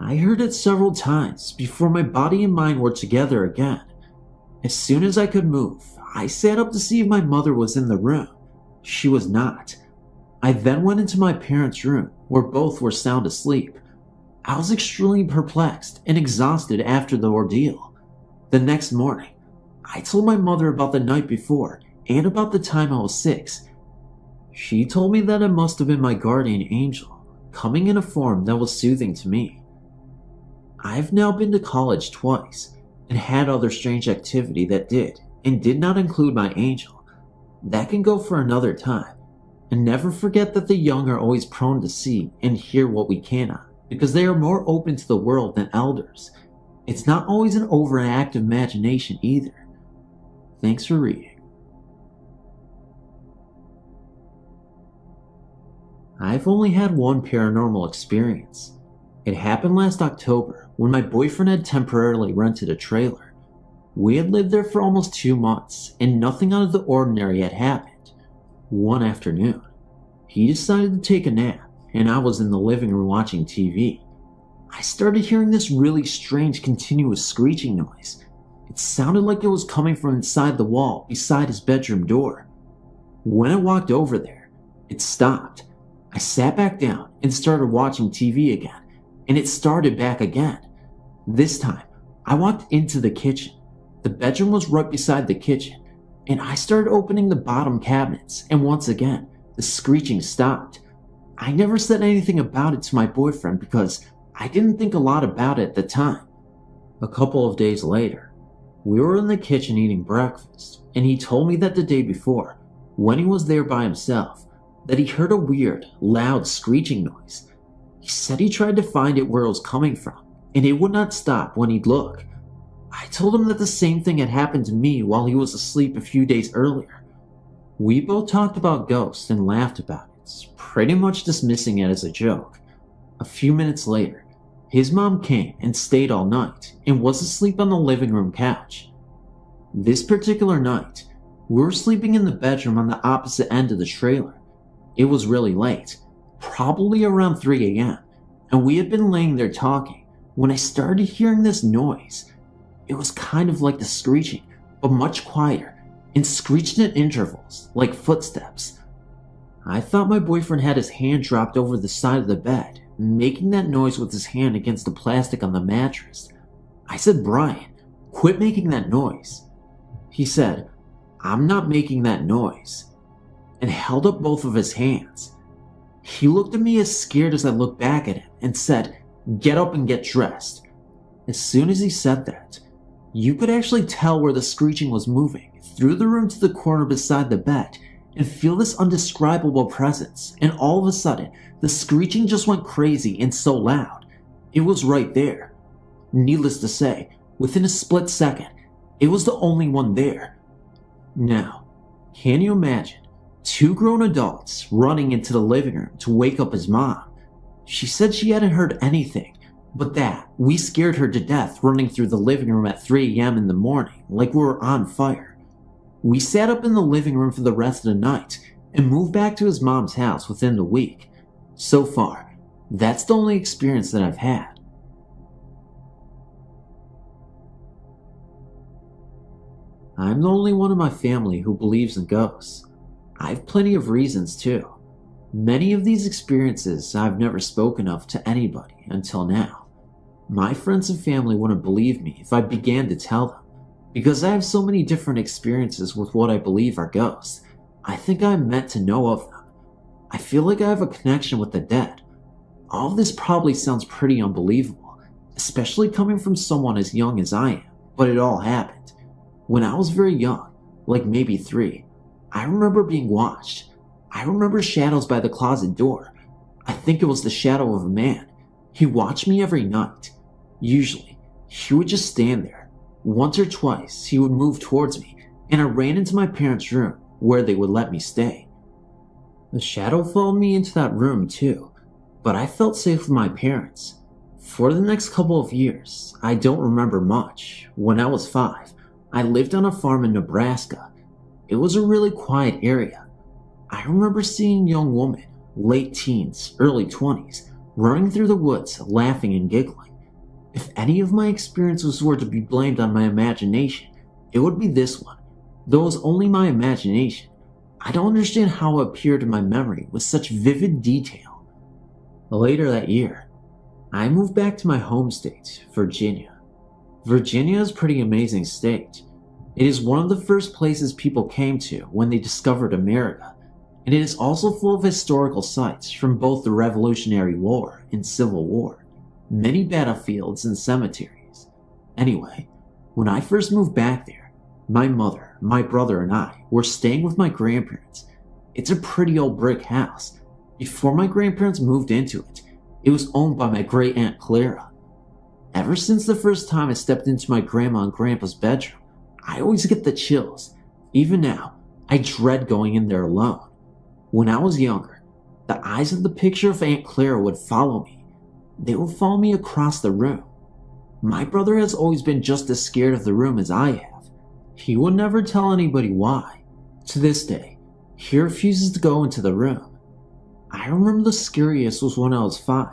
I heard it several times before my body and mind were together again. As soon as I could move, I sat up to see if my mother was in the room. She was not. I then went into my parents' room, where both were sound asleep. I was extremely perplexed and exhausted after the ordeal. The next morning, I told my mother about the night before and about the time I was 6. She told me that it must have been my guardian angel, coming in a form that was soothing to me. I've now been to college twice, and had other strange activity that did and did not include my angel. That can go for another time. And never forget that the young are always prone to see and hear what we cannot, because they are more open to the world than elders. It's not always an overactive imagination either. Thanks for reading. I've only had one paranormal experience. It happened last October when my boyfriend had temporarily rented a trailer. We had lived there for almost 2 months and nothing out of the ordinary had happened. One afternoon, he decided to take a nap and I was in the living room watching TV. I started hearing this really strange continuous screeching noise. It sounded like it was coming from inside the wall beside his bedroom door. When I walked over there, it stopped. I sat back down and started watching TV again, and it started back again. This time, I walked into the kitchen. The bedroom was right beside the kitchen, and I started opening the bottom cabinets, and once again, the screeching stopped. I never said anything about it to my boyfriend because I didn't think a lot about it at the time. A couple of days later, we were in the kitchen eating breakfast, and he told me that the day before, when he was there by himself, that he heard a weird, loud screeching noise. He said he tried to find it where it was coming from, and it would not stop when he'd look. I told him that the same thing had happened to me while he was asleep a few days earlier. We both talked about ghosts and laughed about it, pretty much dismissing it as a joke. A few minutes later, his mom came and stayed all night and was asleep on the living room couch. This particular night, we were sleeping in the bedroom on the opposite end of the trailer. It was really late, probably around 3 a.m., and we had been laying there talking when I started hearing this noise. It was kind of like the screeching, but much quieter, and screeched at intervals, like footsteps. I thought my boyfriend had his hand dropped over the side of the bed, making that noise with his hand against the plastic on the mattress. I said, "Brian, quit making that noise." He said, "I'm not making that noise," and held up both of his hands. He looked at me as scared as I looked back at him and said, "Get up and get dressed." As soon as he said that, you could actually tell where the screeching was moving through the room to the corner beside the bed and feel this undescribable presence, and all of a sudden, the screeching just went crazy and so loud. It was right there. Needless to say, within a split second, it was the only one there. Now, can you imagine 2 grown adults running into the living room to wake up his mom? She said she hadn't heard anything, but that we scared her to death running through the living room at 3 a.m. in the morning like we were on fire. We sat up in the living room for the rest of the night and moved back to his mom's house within the week. So far, that's the only experience that I've had. I'm the only one in my family who believes in ghosts. I have plenty of reasons too. Many of these experiences I've never spoken of to anybody until now. My friends and family wouldn't believe me if I began to tell them, because I have so many different experiences with what I believe are ghosts. I think I'm meant to know of them. I feel like I have a connection with the dead. All of this probably sounds pretty unbelievable, especially coming from someone as young as I am, but it all happened. When I was very young, like maybe 3, I remember being watched. I remember shadows by the closet door. I think it was the shadow of a man. He watched me every night. Usually, he would just stand there. Once or twice, he would move towards me, and I ran into my parents' room, where they would let me stay. The shadow followed me into that room too, but I felt safe with my parents. For the next couple of years, I don't remember much. When I was 5, I lived on a farm in Nebraska. It was a really quiet area. I remember seeing a young woman, late teens, early 20s, running through the woods, laughing and giggling. If any of my experiences were to be blamed on my imagination, it would be this one. Though it was only my imagination, I don't understand how it appeared in my memory with such vivid detail. Later that year, I moved back to my home state, Virginia. Virginia is a pretty amazing state. It is one of the first places people came to when they discovered America, and it is also full of historical sites from both the Revolutionary War and Civil War, many battlefields and cemeteries. Anyway, when I first moved back there, my mother, my brother, and I were staying with my grandparents. It's a pretty old brick house. Before my grandparents moved into it, it was owned by my great aunt Clara. Ever since the first time I stepped into my grandma and grandpa's bedroom, I always get the chills. Even now, I dread going in there alone. When I was younger, the eyes of the picture of Aunt Clara would follow me. They would follow me across the room. My brother has always been just as scared of the room as I have. He would never tell anybody why. To this day, he refuses to go into the room. I remember the scariest was when I was 5.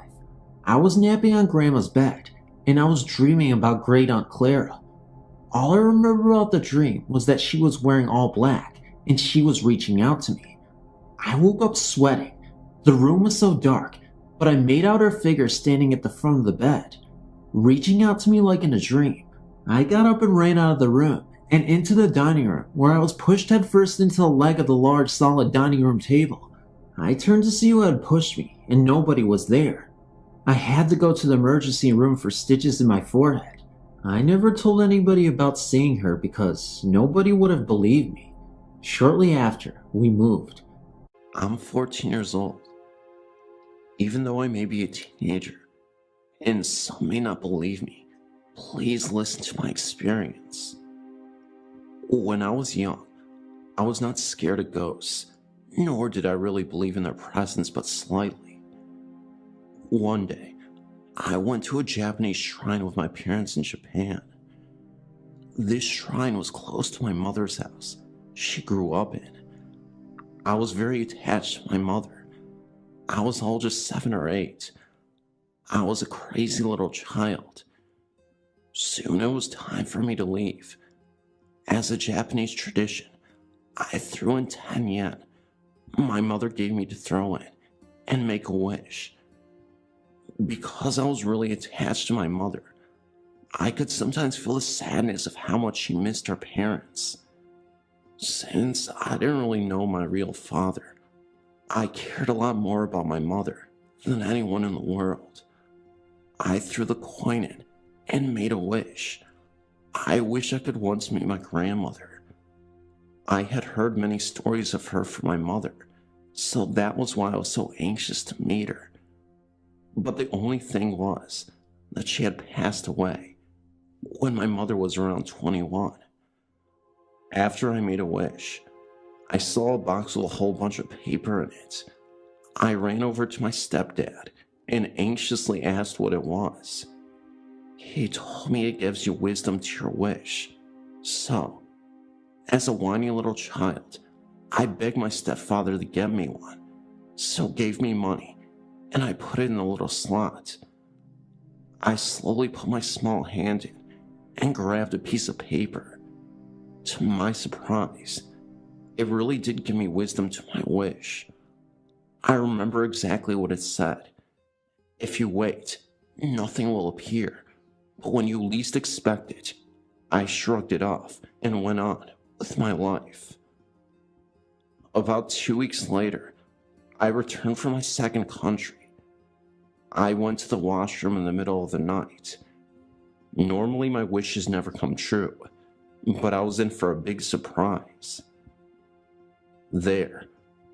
I was napping on Grandma's bed, and I was dreaming about Great Aunt Clara. All I remember about the dream was that she was wearing all black, and she was reaching out to me. I woke up sweating. The room was so dark, but I made out her figure standing at the front of the bed, reaching out to me like in a dream. I got up and ran out of the room, and into the dining room, where I was pushed headfirst into the leg of the large solid dining room table. I turned to see who had pushed me, and nobody was there. I had to go to the emergency room for stitches in my forehead. I never told anybody about seeing her because nobody would have believed me. Shortly after, we moved. I'm 14 years old. Even though I may be a teenager, and some may not believe me, please listen to my experience. When I was young, I was not scared of ghosts, nor did I really believe in their presence but slightly. One day, I went to a Japanese shrine with my parents in Japan. This shrine was close to my mother's house she grew up in. I was very attached to my mother. I was all just 7 or 8. I was a crazy little child. Soon it was time for me to leave. As a Japanese tradition, I threw in 10 yen. My mother gave me to throw in and make a wish. Because I was really attached to my mother, I could sometimes feel the sadness of how much she missed her parents. Since I didn't really know my real father, I cared a lot more about my mother than anyone in the world. I threw the coin in and made a wish. I wish I could once meet my grandmother. I had heard many stories of her from my mother, so that was why I was so anxious to meet her. But the only thing was that she had passed away when my mother was around 21. After I made a wish, I saw a box with a whole bunch of paper in it. I ran over to my stepdad and anxiously asked what it was. He told me it gives you wisdom to your wish. So, as a whiny little child, I begged my stepfather to get me one, so gave me money, and I put it in the little slot. I slowly put my small hand in and grabbed a piece of paper. To my surprise, it really did give me wisdom to my wish. I remember exactly what it said. If you wait, nothing will appear, but when you least expect it, I shrugged it off and went on with my life. About 2 weeks later, I returned from my second country. I went to the washroom in the middle of the night. Normally my wishes never come true, but I was in for a big surprise. There,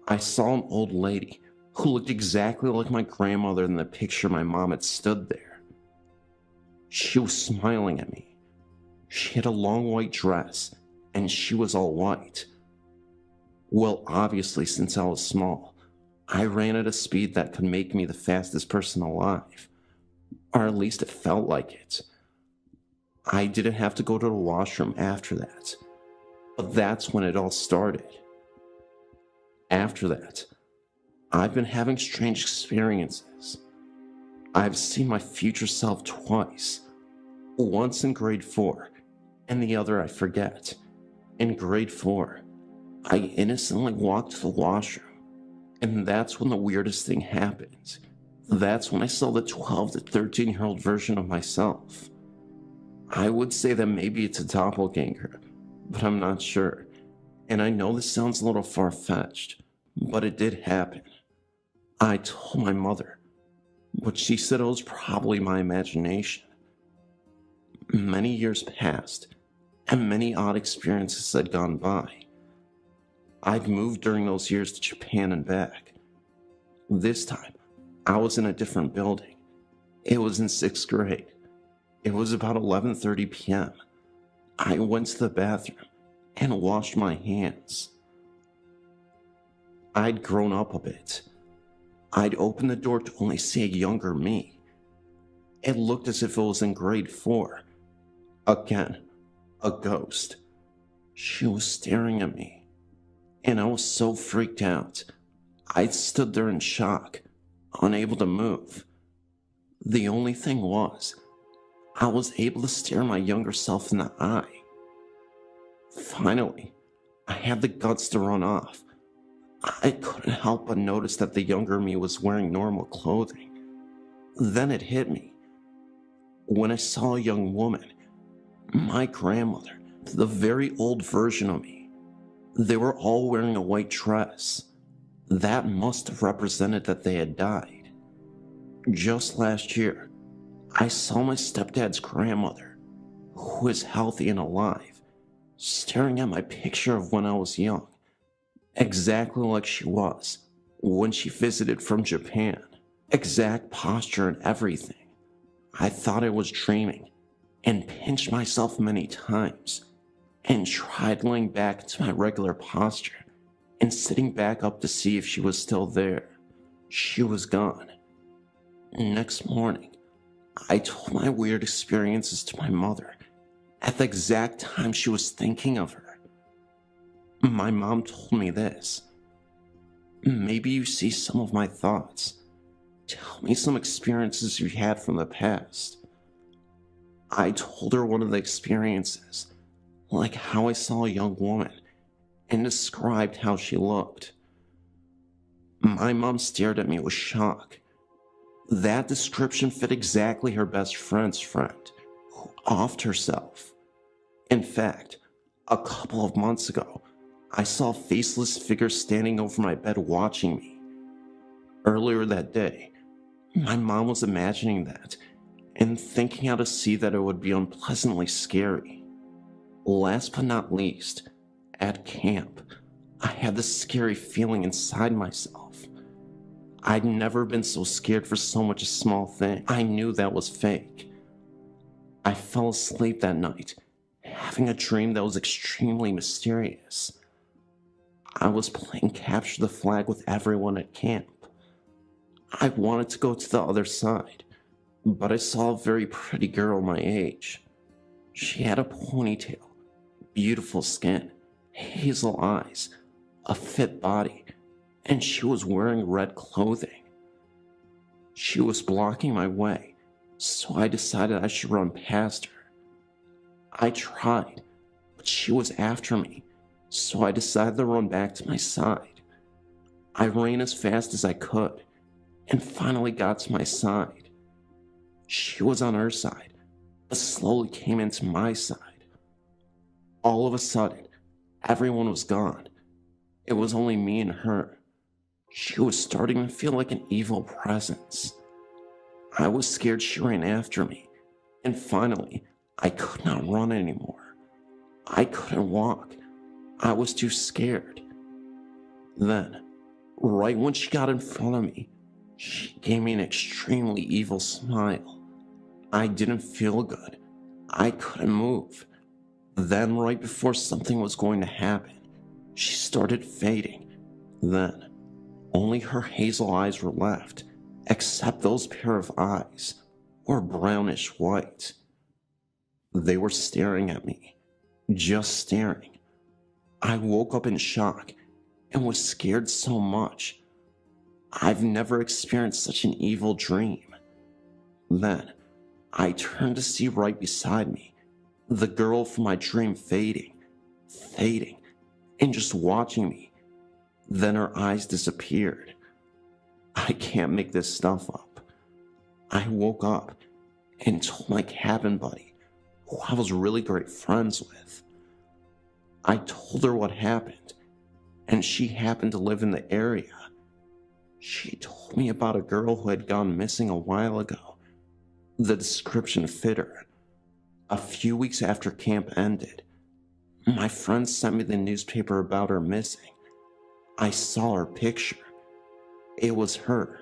I saw an old lady who looked exactly like my grandmother in the picture my mom had stood there. She was smiling at me. She had a long white dress, and she was all white. Well, obviously, since I was small, I ran at a speed that could make me the fastest person alive. Or at least it felt like it. I didn't have to go to the washroom after that. But that's when it all started. After that, I've been having strange experiences. I've seen my future self twice. Once in grade 4, and the other I forget. In grade 4, I innocently walked to the washroom, and that's when the weirdest thing happened. That's when I saw the 12 to 13-year-old version of myself. I would say that maybe it's a doppelganger, but I'm not sure. And I know this sounds a little far-fetched, but it did happen. I told my mother, but she said it was probably my imagination. Many years passed, and many odd experiences had gone by. I'd moved during those years to Japan and back. This time, I was in a different building. It was in 6th grade. It was about 11:30 p.m. I went to the bathroom and washed my hands. I'd grown up a bit. I'd opened the door to only see a younger me. It looked as if it was in grade 4. Again, a ghost. She was staring at me, and I was so freaked out. I stood there in shock, unable to move. The only thing was, I was able to stare my younger self in the eye. Finally, I had the guts to run off. I couldn't help but notice that the younger me was wearing normal clothing. Then it hit me. When I saw a young woman, my grandmother, the very old version of me, they were all wearing a white dress. That must have represented that they had died. Just last year, I saw my stepdad's grandmother, who is healthy and alive, staring at my picture of when I was young, exactly like she was when she visited from Japan. Exact posture and everything. I thought I was dreaming and pinched myself many times and tried laying back into my regular posture and sitting back up to see if she was still there. She was gone. Next morning, I told my weird experiences to my mother at the exact time she was thinking of her. My mom told me this. Maybe you see some of my thoughts. Tell me some experiences you had from the past. I told her one of the experiences, like how I saw a young woman, and described how she looked. My mom stared at me with shock. That description fit exactly her best friend's friend, who offed herself. In fact, a couple of months ago, I saw a faceless figure standing over my bed watching me. Earlier that day, my mom was imagining that and thinking how to see that it would be unpleasantly scary. Last but not least, at camp, I had this scary feeling inside myself. I'd never been so scared for so much a small thing. I knew that was fake. I fell asleep that night, having a dream that was extremely mysterious. I was playing capture the flag with everyone at camp. I wanted to go to the other side, but I saw a very pretty girl my age. She had a ponytail, beautiful skin, hazel eyes, a fit body, and she was wearing red clothing. She was blocking my way, so I decided I should run past her. I tried, but she was after me, so I decided to run back to my side. I ran as fast as I could, and finally got to my side. She was on her side, but slowly came into my side. All of a sudden, everyone was gone. It was only me and her. She was starting to feel like an evil presence. I was scared she ran after me, and finally, I could not run anymore. I couldn't walk. I was too scared. Then, right when she got in front of me, she gave me an extremely evil smile. I didn't feel good. I couldn't move. Then, right before something was going to happen, she started fading. Then, only her hazel eyes were left, except those pair of eyes were brownish white. They were staring at me, just staring. I woke up in shock and was scared so much. I've never experienced such an evil dream. Then, I turned to see right beside me, the girl from my dream fading, and just watching me. Then her eyes disappeared. I can't make this stuff up. I woke up and told my cabin buddy, who I was really great friends with. I told her what happened, and she happened to live in the area. She told me about a girl who had gone missing a while ago. The description fit her. A few weeks after camp ended, my friend sent me the newspaper about her missing. I saw her picture. It was her.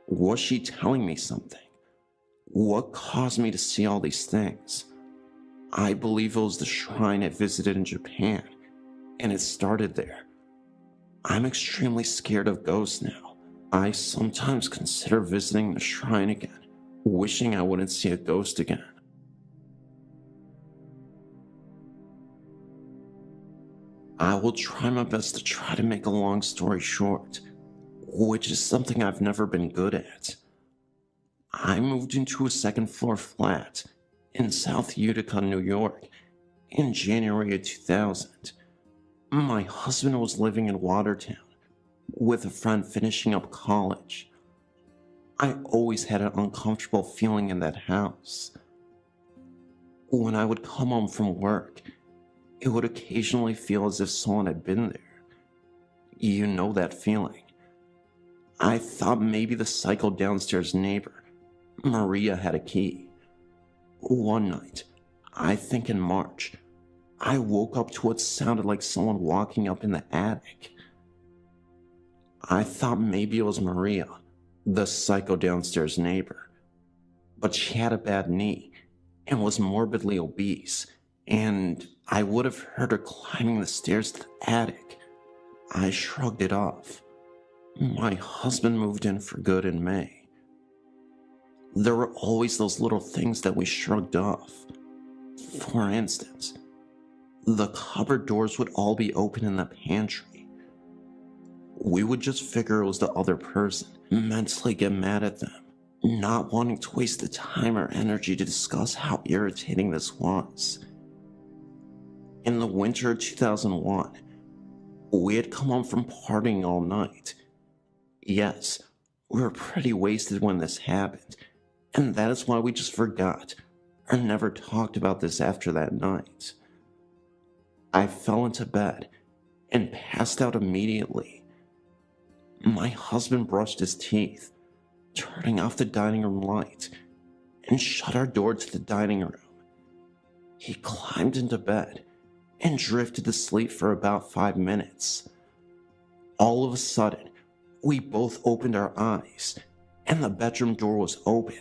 Was she telling me something? What caused me to see all these things? I believe it was the shrine I visited in Japan, and it started there. I'm extremely scared of ghosts now. I sometimes consider visiting the shrine again, wishing I wouldn't see a ghost again. I will try my best to try to make a long story short, which is something I've never been good at. I moved into a second-floor flat in South Utica, New York, in January of 2000. My husband was living in Watertown with a friend finishing up college. I always had an uncomfortable feeling in that house. When I would come home from work, it would occasionally feel as if someone had been there. You know that feeling. I thought maybe the psycho downstairs neighbor, Maria, had a key. One night, I think in March, I woke up to what sounded like someone walking up in the attic. I thought maybe it was Maria, the psycho downstairs neighbor. But she had a bad knee and was morbidly obese, and I would have heard her climbing the stairs to the attic. I shrugged it off. My husband moved in for good in May. There were always those little things that we shrugged off. For instance, the cupboard doors would all be open in the pantry. We would just figure it was the other person, mentally get mad at them, not wanting to waste the time or energy to discuss how irritating this was. In the winter of 2001, we had come home from partying all night. Yes, we were pretty wasted when this happened, and that is why we just forgot or never talked about this after that night. I fell into bed and passed out immediately. My husband brushed his teeth, turning off the dining room light, and shut our door to the dining room. He climbed into bed and drifted to sleep for about 5 minutes. All of a sudden, we both opened our eyes, and the bedroom door was open,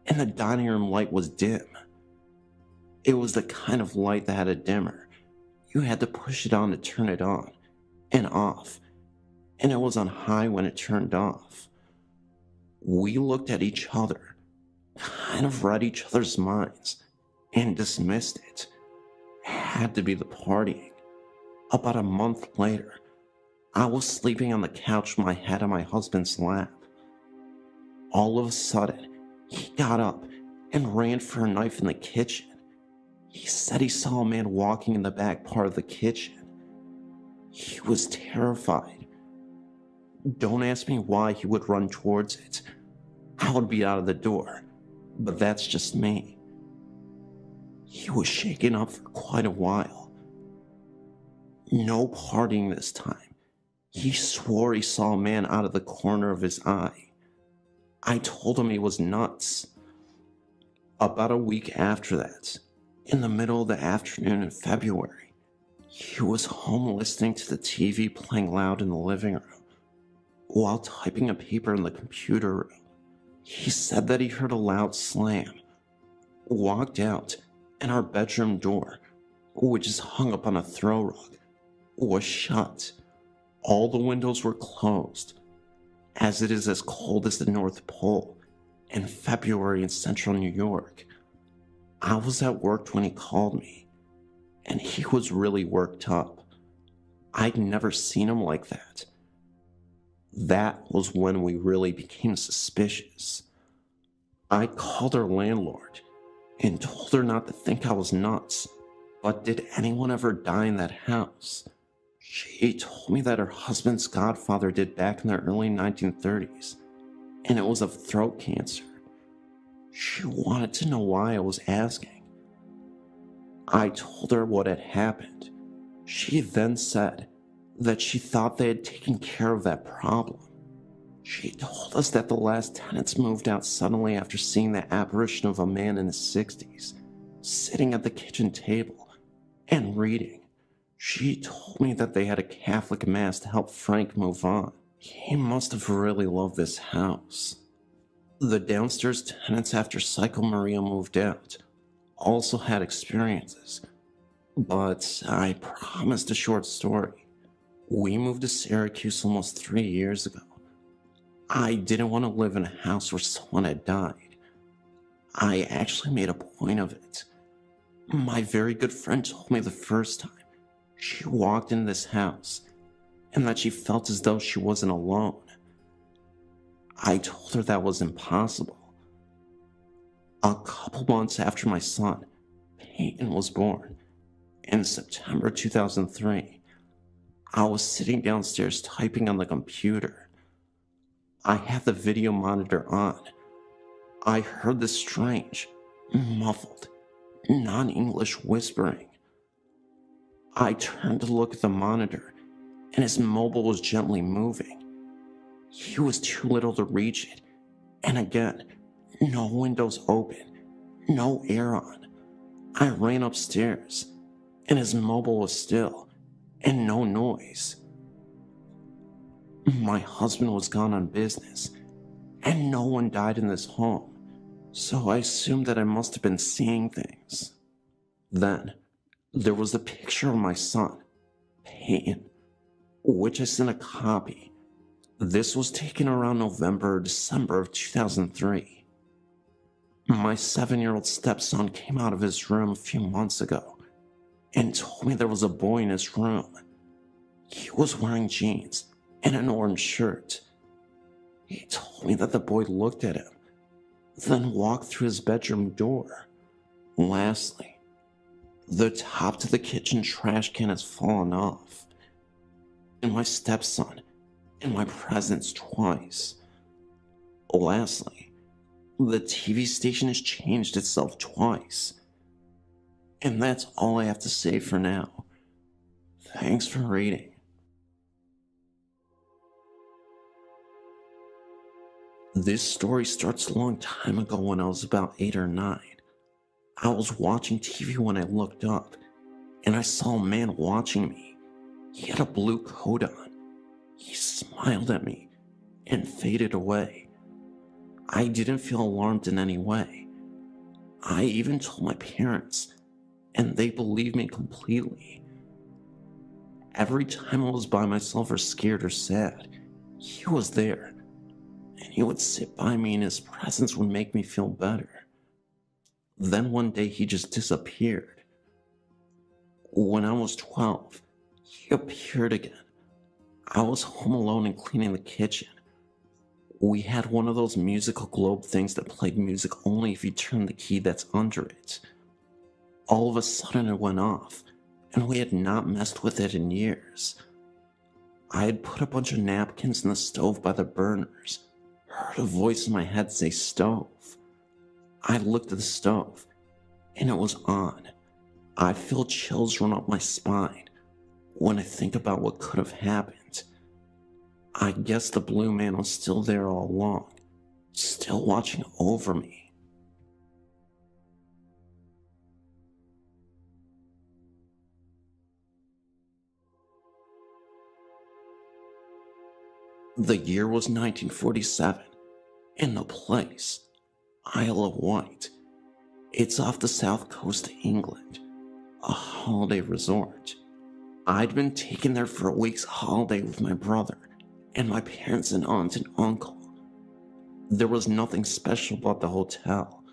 and the dining room light was dim. It was the kind of light that had a dimmer. You had to push it on to turn it on and off, and it was on high when it turned off. We looked at each other, kind of read each other's minds, and dismissed it. It had to be the partying. About a month later, I was sleeping on the couch with my head on my husband's lap. All of a sudden, he got up and ran for a knife in the kitchen. He said he saw a man walking in the back part of the kitchen. He was terrified. Don't ask me why he would run towards it. I would be out of the door, but that's just me. He was shaken up for quite a while. No partying this time. He swore he saw a man out of the corner of his eye. I told him he was nuts. About a week after that, in the middle of the afternoon in February, he was home listening to the TV playing loud in the living room while typing a paper in the computer room. He said that he heard a loud slam, walked out, and our bedroom door, which is hung up on a throw rug, was shut. All the windows were closed, as it is as cold as the North Pole in February in central New York. I was at work when he called me, and he was really worked up. I'd never seen him like that. That was when we really became suspicious. I called our landlord and told her not to think I was nuts, but did anyone ever die in that house? She told me that her husband's godfather did back in the early 1930s, and it was of throat cancer. She wanted to know why I was asking. I told her what had happened, She then said that she thought they had taken care of that problem. She told us that the last tenants moved out suddenly after seeing the apparition of a man in his 60s sitting at the kitchen table and reading. She told me that they had a Catholic mass to help Frank move on. He must have really loved this house. The downstairs tenants after Psycho Maria moved out also had experiences, but I promised a short story. We moved to Syracuse almost 3 years ago. I didn't want to live in a house where someone had died. I actually made a point of it. My very good friend told me the first time she walked in this house and that she felt as though she wasn't alone. I told her that was impossible. A couple months after my son, Peyton, was born, in September 2003, I was sitting downstairs typing on the computer. I had the video monitor on. I heard this strange, muffled, non-English whispering. I turned to look at the monitor, and his mobile was gently moving. He was too little to reach it, and again, no windows open, no air on. I ran upstairs, and his mobile was still, and no noise. My husband was gone on business, and no one died in this home, so I assumed that I must have been seeing things. Then, there was a picture of my son, Peyton, which I sent a copy. This was taken around November or December of 2003. My 7-year-old stepson came out of his room a few months ago and told me there was a boy in his room. He was wearing jeans and an orange shirt. He told me that the boy looked at him, then walked through his bedroom door. Lastly, the top to the kitchen trash can has fallen off, and my stepson in my presence twice. Lastly, the TV station has changed itself twice. And that's all I have to say for now. Thanks for reading. This story starts a long time ago when I was about 8 or 9. I was watching TV when I looked up, and I saw a man watching me. He had a blue coat on. He smiled at me and faded away. I didn't feel alarmed in any way. I even told my parents, and they believed me completely. Every time I was by myself or scared or sad, he was there, and he would sit by me and his presence would make me feel better. Then one day he just disappeared. When I was 12, he appeared again. I was home alone and cleaning the kitchen. We had one of those musical globe things that played music only if you turned the key that's under it. All of a sudden it went off, and we had not messed with it in years. I had put a bunch of napkins in the stove by the burners, heard a voice in my head say stove. I looked at the stove, and it was on. I feel chills run up my spine when I think about what could have happened. I guess the blue man was still there all along, still watching over me. The year was 1947, and the place, Isle of Wight. It's off the south coast of England, a holiday resort. I'd been taken there for a week's holiday with my brother and my parents and aunt and uncle. There was nothing special about the hotel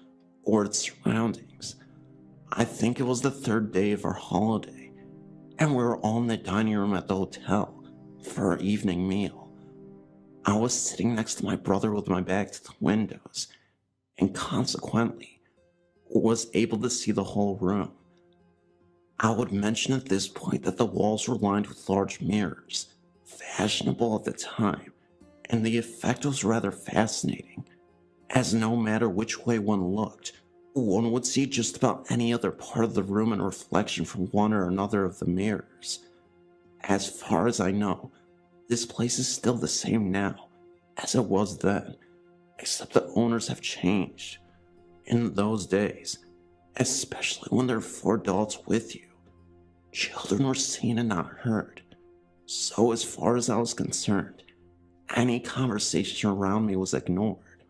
or its surroundings. I think it was the 3rd day of our holiday, and we were all in the dining room at the hotel for our evening meal. I was sitting next to my brother with my back to the windows, and consequently, was able to see the whole room. I would mention at this point that the walls were lined with large mirrors, fashionable at the time, and the effect was rather fascinating, as no matter which way one looked, One would see just about any other part of the room in reflection from one or another of the mirrors. As far as I know, this place is still the same now as it was then, except the owners have changed. In those days, especially when there are 4 adults with you, children were seen and not heard. So as far as I was concerned, any conversation around me was ignored.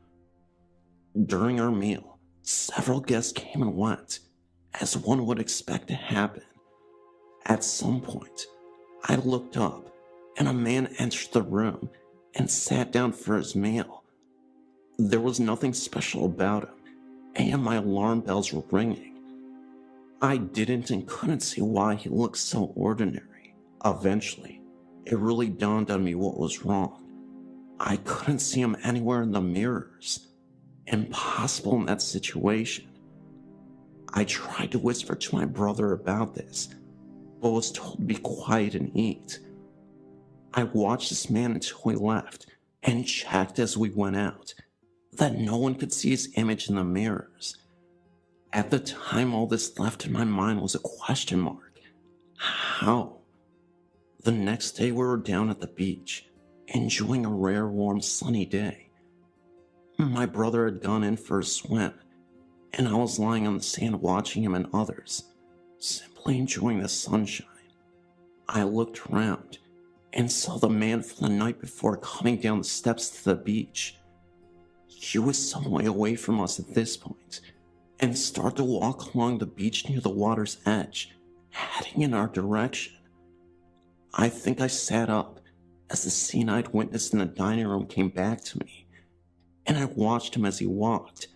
During our meal, several guests came and went, as one would expect to happen. At some point, I looked up, and a man entered the room and sat down for his meal. There was nothing special about him, and my alarm bells were ringing. I didn't and couldn't see why he looked so ordinary. Eventually, it really dawned on me what was wrong. I couldn't see him anywhere in the mirrors. Impossible in that situation. I tried to whisper to my brother about this, but was told to be quiet and eat. I watched this man until he left and checked as we went out that no one could see his image in the mirrors. At the time, all this left in my mind was a question mark. How? The next day we were down at the beach, enjoying a rare, warm, sunny day. My brother had gone in for a swim, and I was lying on the sand watching him and others, simply enjoying the sunshine. I looked around and saw the man from the night before coming down the steps to the beach. He was some way away from us at this point, and started to walk along the beach near the water's edge, heading in our direction. I think I sat up as the scene I'd witnessed in the dining room came back to me, and I watched him as he walked.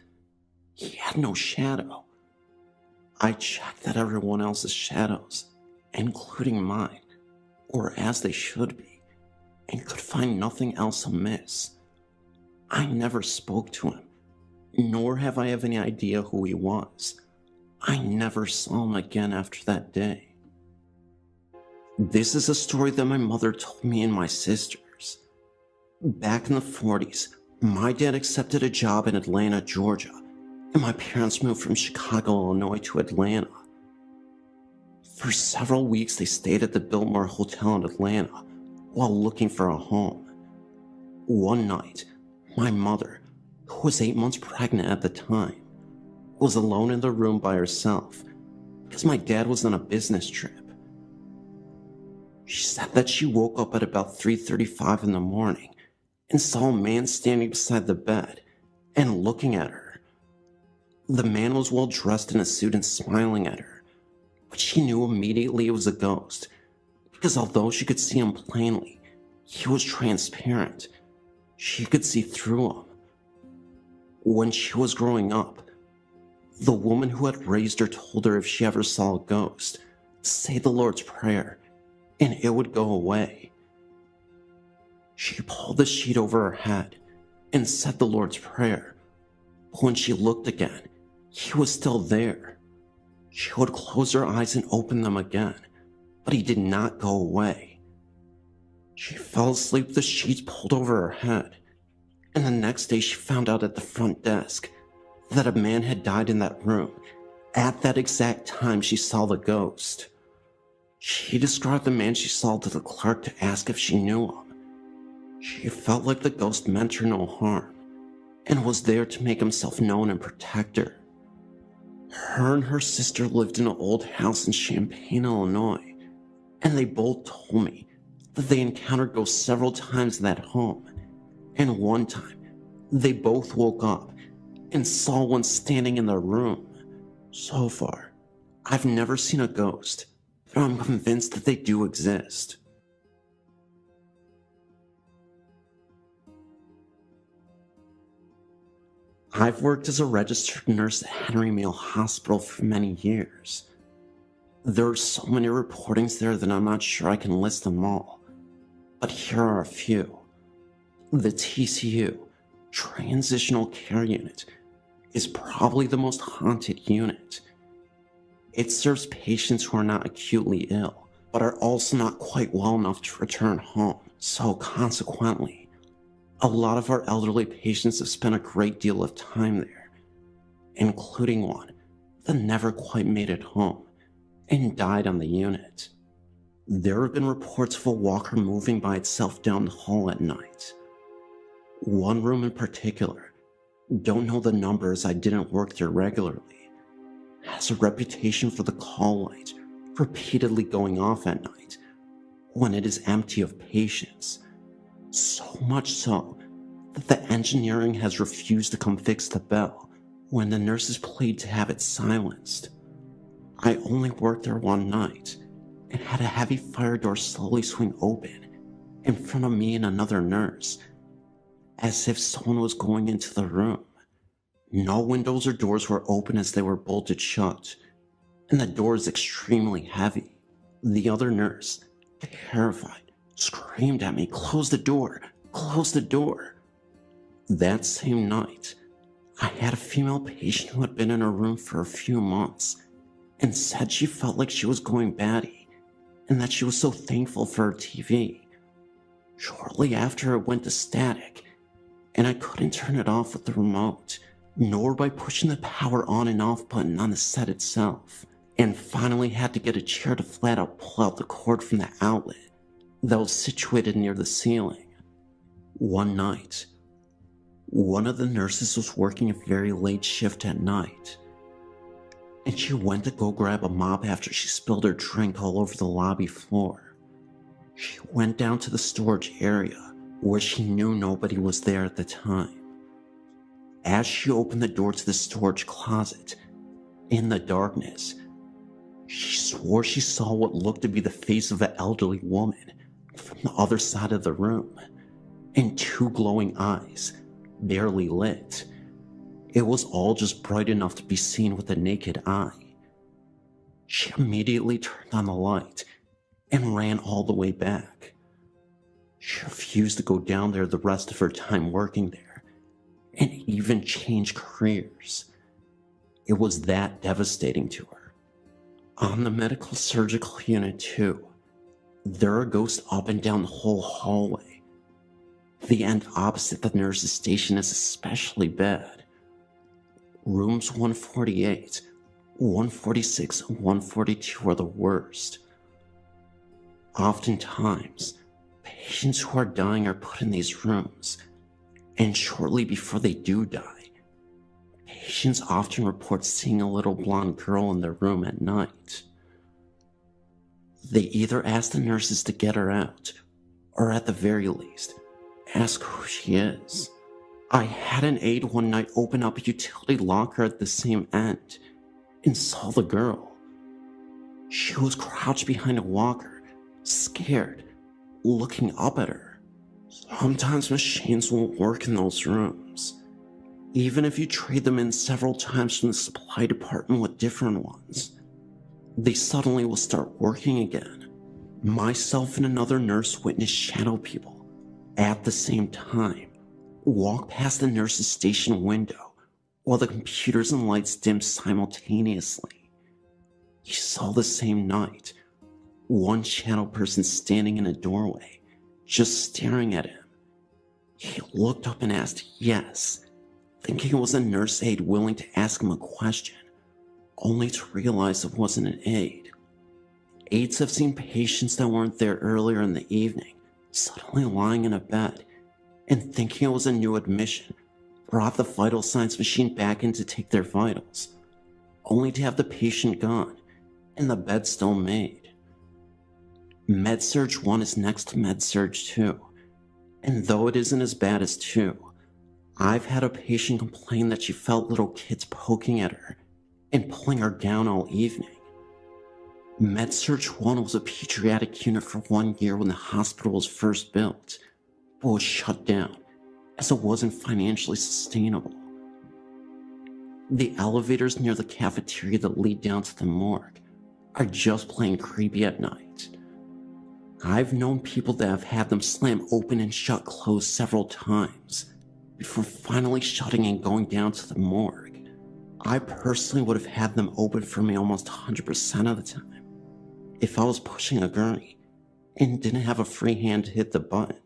He had no shadow. I checked that everyone else's shadows, including mine, were as they should be, and could find nothing else amiss. I never spoke to him, nor have I any idea who he was. I never saw him again after that day. This is a story that my mother told me and my sisters. Back in the 40s, my dad accepted a job in Atlanta, Georgia, and my parents moved from Chicago, Illinois to Atlanta. For several weeks, they stayed at the Biltmore Hotel in Atlanta while looking for a home. One night, my mother, who was 8 months pregnant at the time, was alone in the room by herself because my dad was on a business trip. She said that she woke up at about 3:35 in the morning and saw a man standing beside the bed and looking at her. The man was well dressed in a suit and smiling at her, but she knew immediately it was a ghost because although she could see him plainly, he was transparent. She could see through him. When she was growing up, the woman who had raised her told her if she ever saw a ghost, say the Lord's Prayer, and it would go away. She pulled the sheet over her head and said the Lord's Prayer, but when she looked again, he was still there. She would close her eyes and open them again, but he did not go away. She fell asleep with the sheets pulled over her head, and the next day she found out at the front desk that a man had died in that room at that exact time she saw the ghost. She described the man she saw to the clerk to ask if she knew him. She felt like the ghost meant her no harm and was there to make himself known and protect her. Her and her sister lived in an old house in Champaign, Illinois, and they both told me that they encountered ghosts several times in that home, and one time they both woke up and saw one standing in their room. So far, I've never seen a ghost, but I'm convinced that they do exist. I've worked as a registered nurse at Henry Male Hospital for many years. There are so many reportings there that I'm not sure I can list them all, but here are a few. The TCU, Transitional Care Unit, is probably the most haunted unit. It serves patients who are not acutely ill, but are also not quite well enough to return home, so consequently, a lot of our elderly patients have spent a great deal of time there. including one that never quite made it home and died on the unit. There have been reports of a walker moving by itself down the hall at night. One room in particular, don't know the numbers, I didn't work there regularly, has a reputation for the call light repeatedly going off at night when it is empty of patients. So much so that the engineering has refused to come fix the bell when the nurses plead to have it silenced. I only worked there one night and had a heavy fire door slowly swing open in front of me and another nurse, as if someone was going into the room. No windows or doors were open as they were bolted shut, and the door is extremely heavy. The other nurse, terrified, screamed at me, "Close the door, close the door." That same night, I had a female patient who had been in her room for a few months and said she felt like she was going batty and that she was so thankful for her TV. Shortly after, it went to static, and I couldn't turn it off with the remote, nor by pushing the power on and off button on the set itself, and finally had to get a chair to flat out pull out the cord from the outlet that was situated near the ceiling. One night, one of the nurses was working a very late shift at night, and she went to go grab a mop after she spilled her drink all over the lobby floor. She went down to the storage area where she knew nobody was there at the time. As she opened the door to the storage closet, in the darkness, she swore she saw what looked to be the face of an elderly woman from the other side of the room, and two glowing eyes, barely lit. It was all just bright enough to be seen with the naked eye. She immediately turned on the light and ran all the way back. She refused to go down there the rest of her time working there, and even change careers. It was that devastating to her. On the medical surgical unit too, there are ghosts up and down the whole hallway. The end opposite the nurse's station is especially bad. Rooms 148, 146, and 142 are the worst. Oftentimes, patients who are dying are put in these rooms, and shortly before they do die, patients often report seeing a little blonde girl in their room at night. They either ask the nurses to get her out, or at the very least, ask who she is. I had an aide one night open up a utility locker at the same end and saw the girl. She was crouched behind a walker, scared, looking up at her. Sometimes machines won't work in those rooms. Even if you trade them in several times from the supply department with different ones, they suddenly will start working again. Myself and another nurse witnessed shadow people at the same time walk past the nurse's station window while the computers and lights dimmed simultaneously. He saw the same night one shadow person standing in a doorway, just staring at him. He looked up and asked yes, thinking it was a nurse aide willing to ask him a question, only to realize it wasn't an aide. Aides have seen patients that weren't there earlier in the evening suddenly lying in a bed, and thinking it was a new admission, brought the vital signs machine back in to take their vitals, only to have the patient gone and the bed still made. Med-Surg 1 is next to Med-Surg 2, and though it isn't as bad as 2, I've had a patient complain that she felt little kids poking at her and pulling her down all evening. Med-Surg 1 was a pediatric unit for 1 year when the hospital was first built, but was shut down as it wasn't financially sustainable. The elevators near the cafeteria that lead down to the morgue are just plain creepy at night. I've known people that have had them slam open and shut closed several times before finally shutting and going down to the morgue. I personally would have had them open for me almost 100% of the time if I was pushing a gurney and didn't have a free hand to hit the button,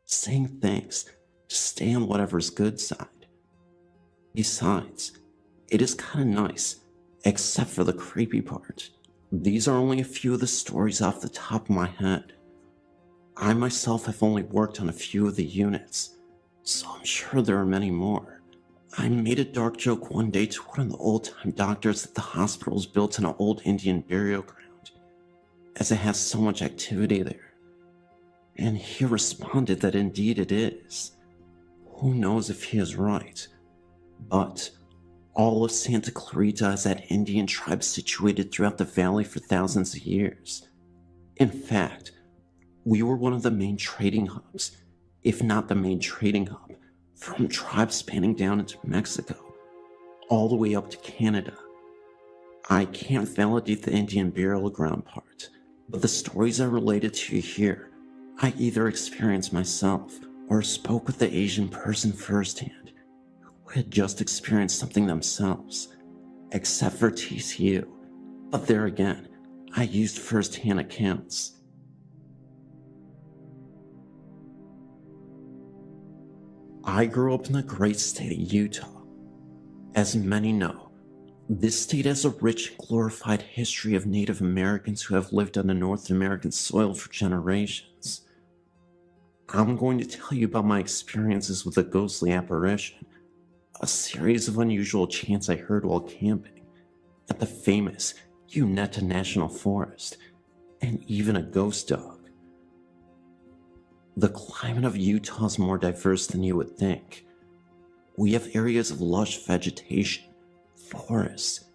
saying thanks to stay on whatever's good side. Besides, It is kind of nice, except for the creepy part. These are only a few of the stories off the top of my head. I myself have only worked on a few of the units, so I'm sure there are many more. I made a dark joke one day to one of the old-time doctors that the hospital is built in an old Indian burial ground, as it has so much activity there. And he responded that indeed it is. Who knows if he is right, but all of Santa Clarita is that Indian tribe situated throughout the valley for thousands of years. In fact, we were one of the main trading hubs, if not the main trading hub, from tribes spanning down into Mexico, all the way up to Canada. I can't validate the Indian burial ground part, but the stories I related to you here, I either experienced myself or spoke with the Asian person firsthand, who had just experienced something themselves, except for TCU. But there again, I used firsthand accounts. I grew up in the great state of Utah. As many know, this state has a rich and glorified history of Native Americans who have lived on the North American soil for generations. I'm going to tell you about my experiences with a ghostly apparition, a series of unusual chants I heard while camping at the famous UNHEARD National Forest, and even a ghost dog. The climate of Utah is more diverse than you would think. We have areas of lush vegetation, forests,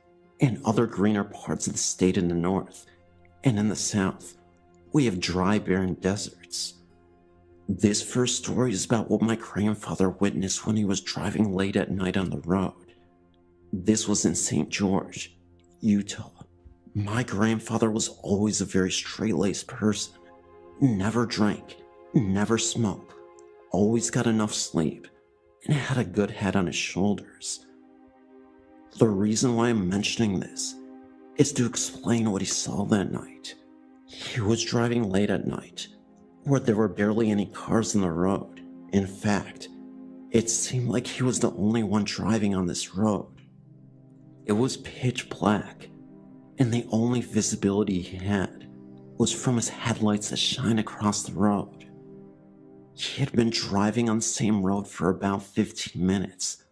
and other greener parts of the state in the north, and in the south, we have dry, barren deserts. This first story is about what my grandfather witnessed when he was driving late at night on the road. This was in St. George, Utah. My grandfather was always a very straight-laced person, never drank, never smoked, always got enough sleep, and had a good head on his shoulders. The reason why I'm mentioning this is to explain what he saw that night. He was driving late at night, where there were barely any cars on the road. In fact, it seemed like he was the only one driving on this road. It was pitch black, and the only visibility he had was from his headlights that shine across the road. He had been driving on the same road for about 15 minutes,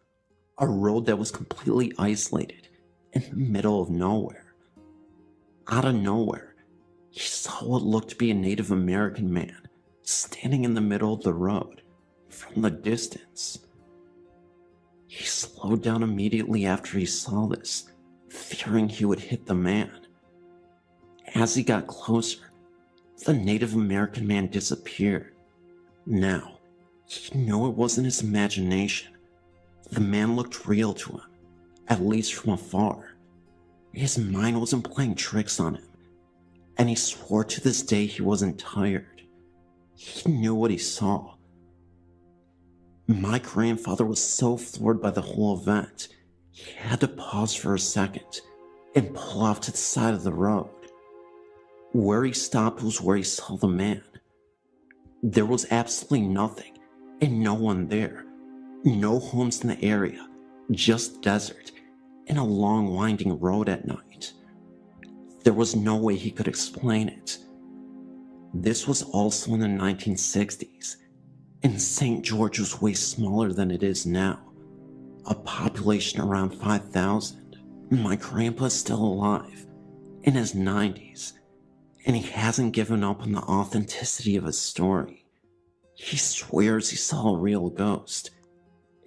a road that was completely isolated in the middle of nowhere. Out of nowhere, he saw what looked to be a Native American man standing in the middle of the road from the distance. He slowed down immediately after he saw this, fearing he would hit the man. As he got closer, the Native American man disappeared. Now, he knew it wasn't his imagination. The man looked real to him, at least from afar. His mind wasn't playing tricks on him, and he swore to this day he wasn't tired. He knew what he saw. My grandfather was so floored by the whole event, he had to pause for a second and pull off to the side of the road. Where he stopped was where he saw the man. There was absolutely nothing and no one there. No homes in the area, just desert and a long winding road at night. There was no way he could explain it. This was also in the 1960s, and St. George was way smaller than it is now, a population around 5,000. My grandpa's still alive, in his 90s, and he hasn't given up on the authenticity of his story. He swears he saw a real ghost,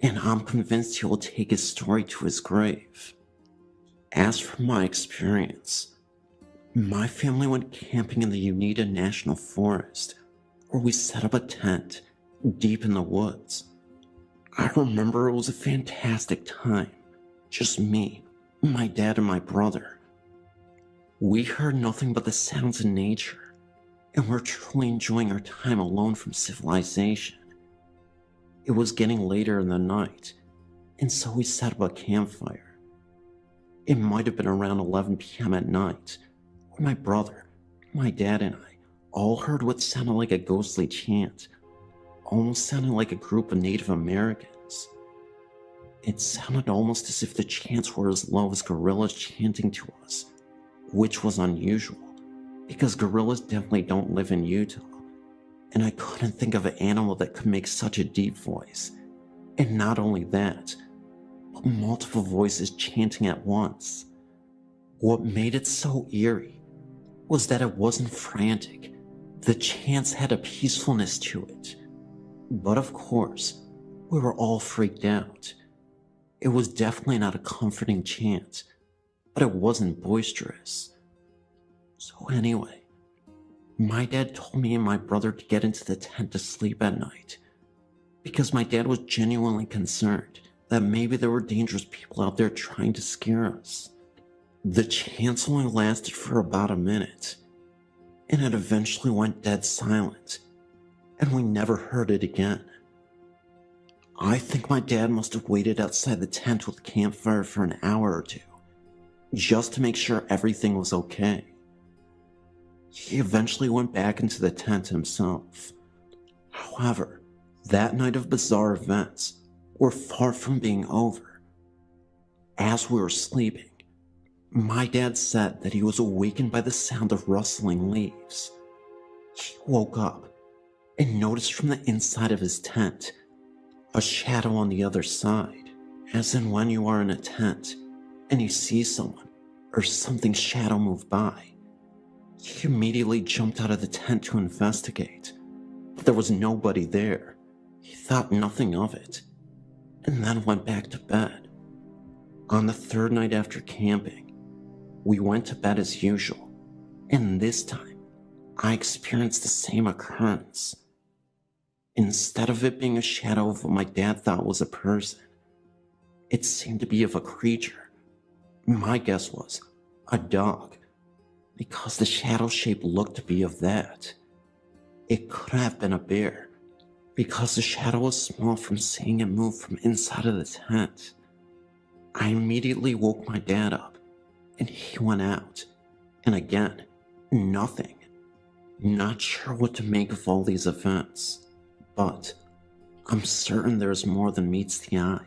and I'm convinced he will take his story to his grave. As for my experience, my family went camping in the UNHEARD National Forest, where we set up a tent deep in the woods. I remember it was a fantastic time, just me, my dad, and my brother. We heard nothing but the sounds of nature, and were truly enjoying our time alone from civilization. It was getting later in the night, and so we set up a campfire. It might have been around 11 p.m. at night, when my brother, my dad, and I all heard what sounded like a ghostly chant, almost sounding like a group of Native Americans. It sounded almost as if the chants were as low as gorillas chanting to us, which was unusual, because gorillas definitely don't live in Utah, and I couldn't think of an animal that could make such a deep voice. And not only that, but multiple voices chanting at once. What made it so eerie was that it wasn't frantic. The chants had a peacefulness to it. But of course, we were all freaked out. It was definitely not a comforting chant, but it wasn't boisterous. So anyway, my dad told me and my brother to get into the tent to sleep at night, because my dad was genuinely concerned that maybe there were dangerous people out there trying to scare us. The chants only lasted for about a minute, and it eventually went dead silent, and we never heard it again. I think my dad must have waited outside the tent with a campfire for an hour or two, just to make sure everything was okay. He eventually went back into the tent himself. However, that night of bizarre events were far from being over. As we were sleeping, my dad said that he was awakened by the sound of rustling leaves. He woke up and noticed from the inside of his tent a shadow on the other side, as in when you are in a tent and you see someone or something shadow move by. He immediately jumped out of the tent to investigate, but there was nobody there. He thought nothing of it, and then went back to bed. On the third night after camping, we went to bed as usual, and this time, I experienced the same occurrence. Instead of it being a shadow of what my dad thought was a person, it seemed to be of a creature. My guess was a dog, because the shadow shape looked to be of that. It could have been a bear, because the shadow was small from seeing it move from inside of the tent. I immediately woke my dad up, and he went out, and again, nothing. Not sure what to make of all these events, but I'm certain there's more than meets the eye.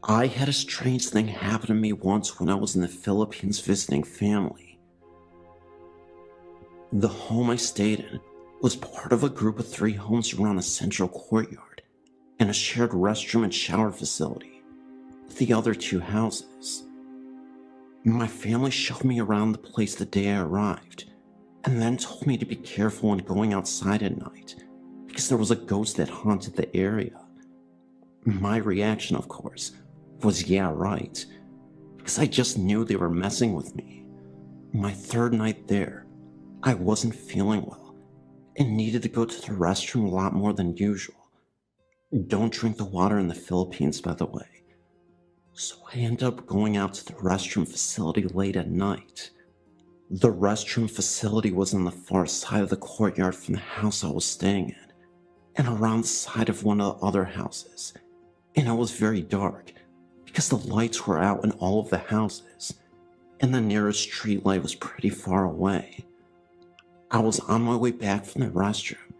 I had a strange thing happen to me once when I was in the Philippines visiting family. The home I stayed in was part of a group of 3 homes around a central courtyard and a shared restroom and shower facility with the other 2 houses. My family showed me around the place the day I arrived, and then told me to be careful when going outside at night, because there was a ghost that haunted the area. My reaction, of course, was yeah, right, because I just knew they were messing with me. My third night there, I wasn't feeling well, and needed to go to the restroom a lot more than usual. Don't drink the water in the Philippines, by the way. So I ended up going out to the restroom facility late at night. The restroom facility was on the far side of the courtyard from the house I was staying in, and around the side of one of the other houses, and it was very dark because the lights were out in all of the houses, and the nearest street light was pretty far away. I was on my way back from the restroom,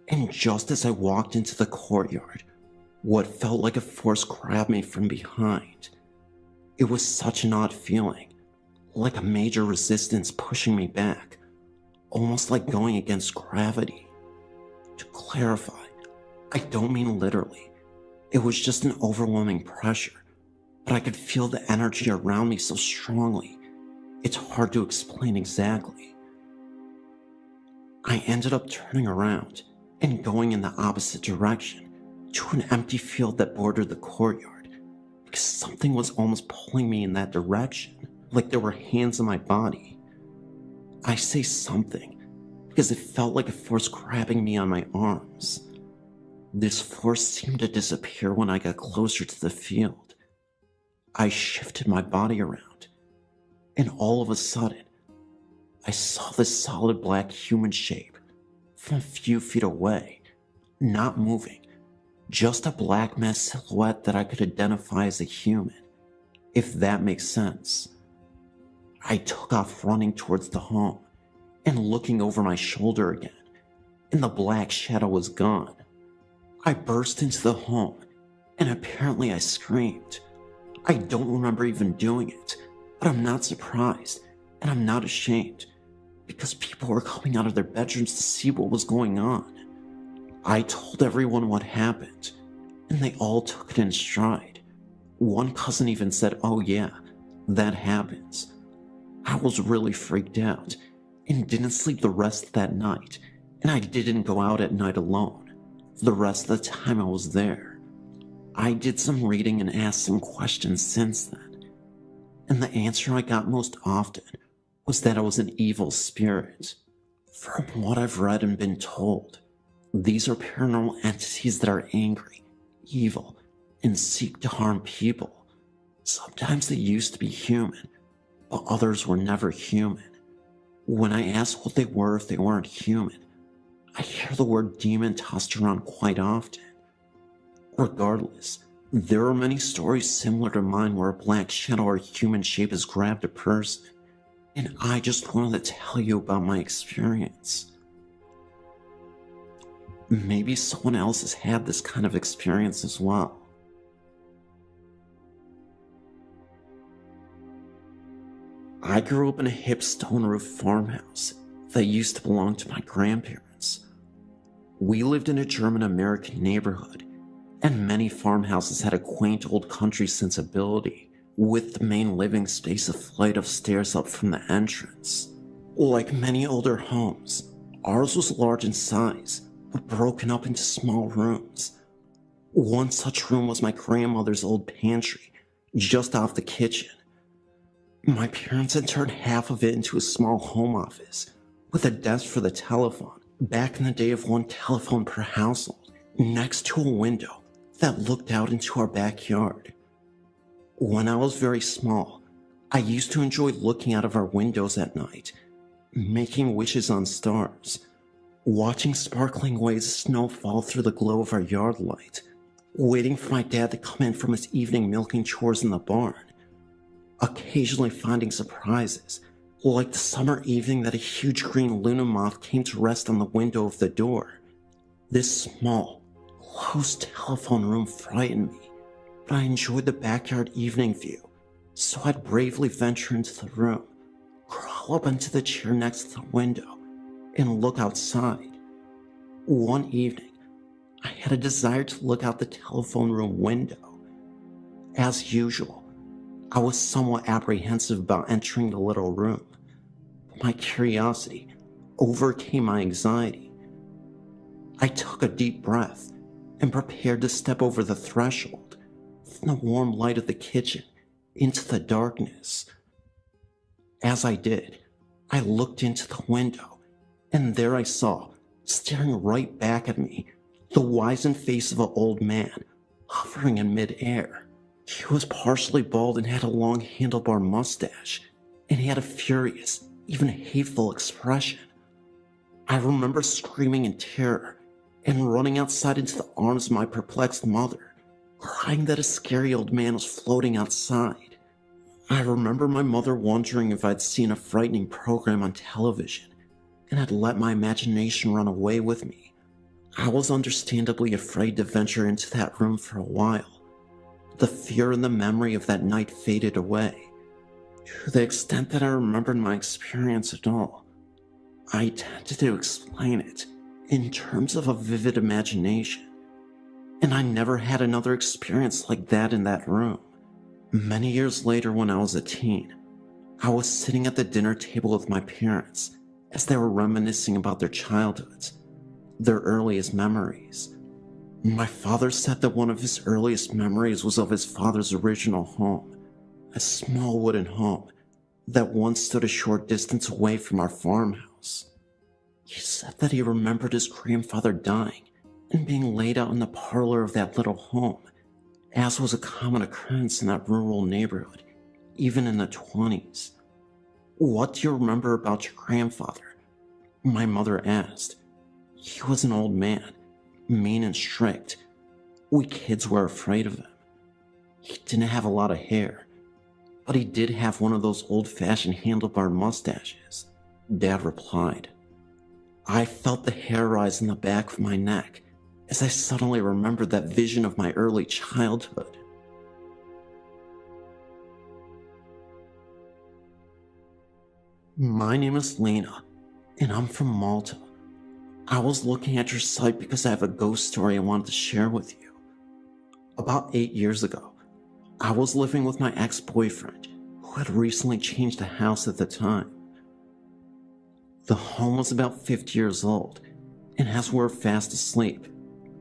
and just as I walked into the courtyard, what felt like a force grabbed me from behind. It was such an odd feeling, like a major resistance pushing me back, almost like going against gravity. To clarify, I don't mean literally. It was just an overwhelming pressure, but I could feel the energy around me so strongly, it's hard to explain exactly. I ended up turning around and going in the opposite direction to an empty field that bordered the courtyard, because something was almost pulling me in that direction, like there were hands on my body. I say something because it felt like a force grabbing me on my arms. This force seemed to disappear when I got closer to the field. I shifted my body around, and all of a sudden, I saw this solid black human shape from a few feet away, not moving, just a black mass silhouette that I could identify as a human, if that makes sense. I took off running towards the home and looking over my shoulder again, and the black shadow was gone. I burst into the home, and apparently I screamed. I don't remember even doing it, but I'm not surprised, and I'm not ashamed, because people were coming out of their bedrooms to see what was going on. I told everyone what happened, and they all took it in stride. One cousin even said, "Oh yeah, that happens." I was really freaked out, and didn't sleep the rest of that night, and I didn't go out at night alone. The rest of the time I was there. I did some reading and asked some questions since then, and the answer I got most often was that I was an evil spirit. From what I've read and been told, these are paranormal entities that are angry, evil, and seek to harm people. Sometimes they used to be human, but others were never human. When I asked what they were if they weren't human, I hear the word demon tossed around quite often. Regardless, there are many stories similar to mine where a black shadow or human shape has grabbed a person, and I just wanted to tell you about my experience. Maybe someone else has had this kind of experience as well. I grew up in a hip stone roof farmhouse that used to belong to my grandparents. We lived in a German-American neighborhood, and many farmhouses had a quaint old country sensibility, with the main living space a flight of stairs up from the entrance. Like many older homes, ours was large in size, but broken up into small rooms. One such room was my grandmother's old pantry, just off the kitchen. My parents had turned half of it into a small home office, with a desk for the telephone, back in the day of one telephone per household, next to a window that looked out into our backyard. When I was very small, I used to enjoy looking out of our windows at night, making wishes on stars, watching sparkling waves of snow fall through the glow of our yard light, waiting for my dad to come in from his evening milking chores in the barn, occasionally finding surprises, like the summer evening that a huge green Luna moth came to rest on the window of the door. This small, close telephone room frightened me, but I enjoyed the backyard evening view, so I'd bravely venture into the room, crawl up into the chair next to the window, and look outside. One evening, I had a desire to look out the telephone room window. As usual, I was somewhat apprehensive about entering the little room, but my curiosity overcame my anxiety. I took a deep breath and prepared to step over the threshold from the warm light of the kitchen into the darkness. As I did, I looked into the window, and there I saw, staring right back at me, the wizened face of an old man, hovering in midair. He was partially bald and had a long handlebar mustache, and he had a furious, even hateful expression. I remember screaming in terror and running outside into the arms of my perplexed mother, crying that a scary old man was floating outside. I remember my mother wondering if I'd seen a frightening program on television and had let my imagination run away with me. I was understandably afraid to venture into that room for a while. The fear and the memory of that night faded away. To the extent that I remembered my experience at all, I tended to explain it in terms of a vivid imagination, and I never had another experience like that in that room. Many years later, when I was a teen, I was sitting at the dinner table with my parents as they were reminiscing about their childhoods, their earliest memories. My father said that one of his earliest memories was of his father's original home, a small wooden home that once stood a short distance away from our farmhouse. He said that he remembered his grandfather dying and being laid out in the parlor of that little home, as was a common occurrence in that rural neighborhood, even in the 20s. "What do you remember about your grandfather?" my mother asked. "He was an old man, mean and strict. We kids were afraid of him. He didn't have a lot of hair, but he did have one of those old-fashioned handlebar mustaches," Dad replied. I felt the hair rise in the back of my neck as I suddenly remembered that vision of my early childhood. My name is Lena, and I'm from Malta. I was looking at your site because I have a ghost story I wanted to share with you. About 8 years ago, I was living with my ex-boyfriend, who had recently changed the house at the time. The home was about 50 years old, and as we were fast asleep,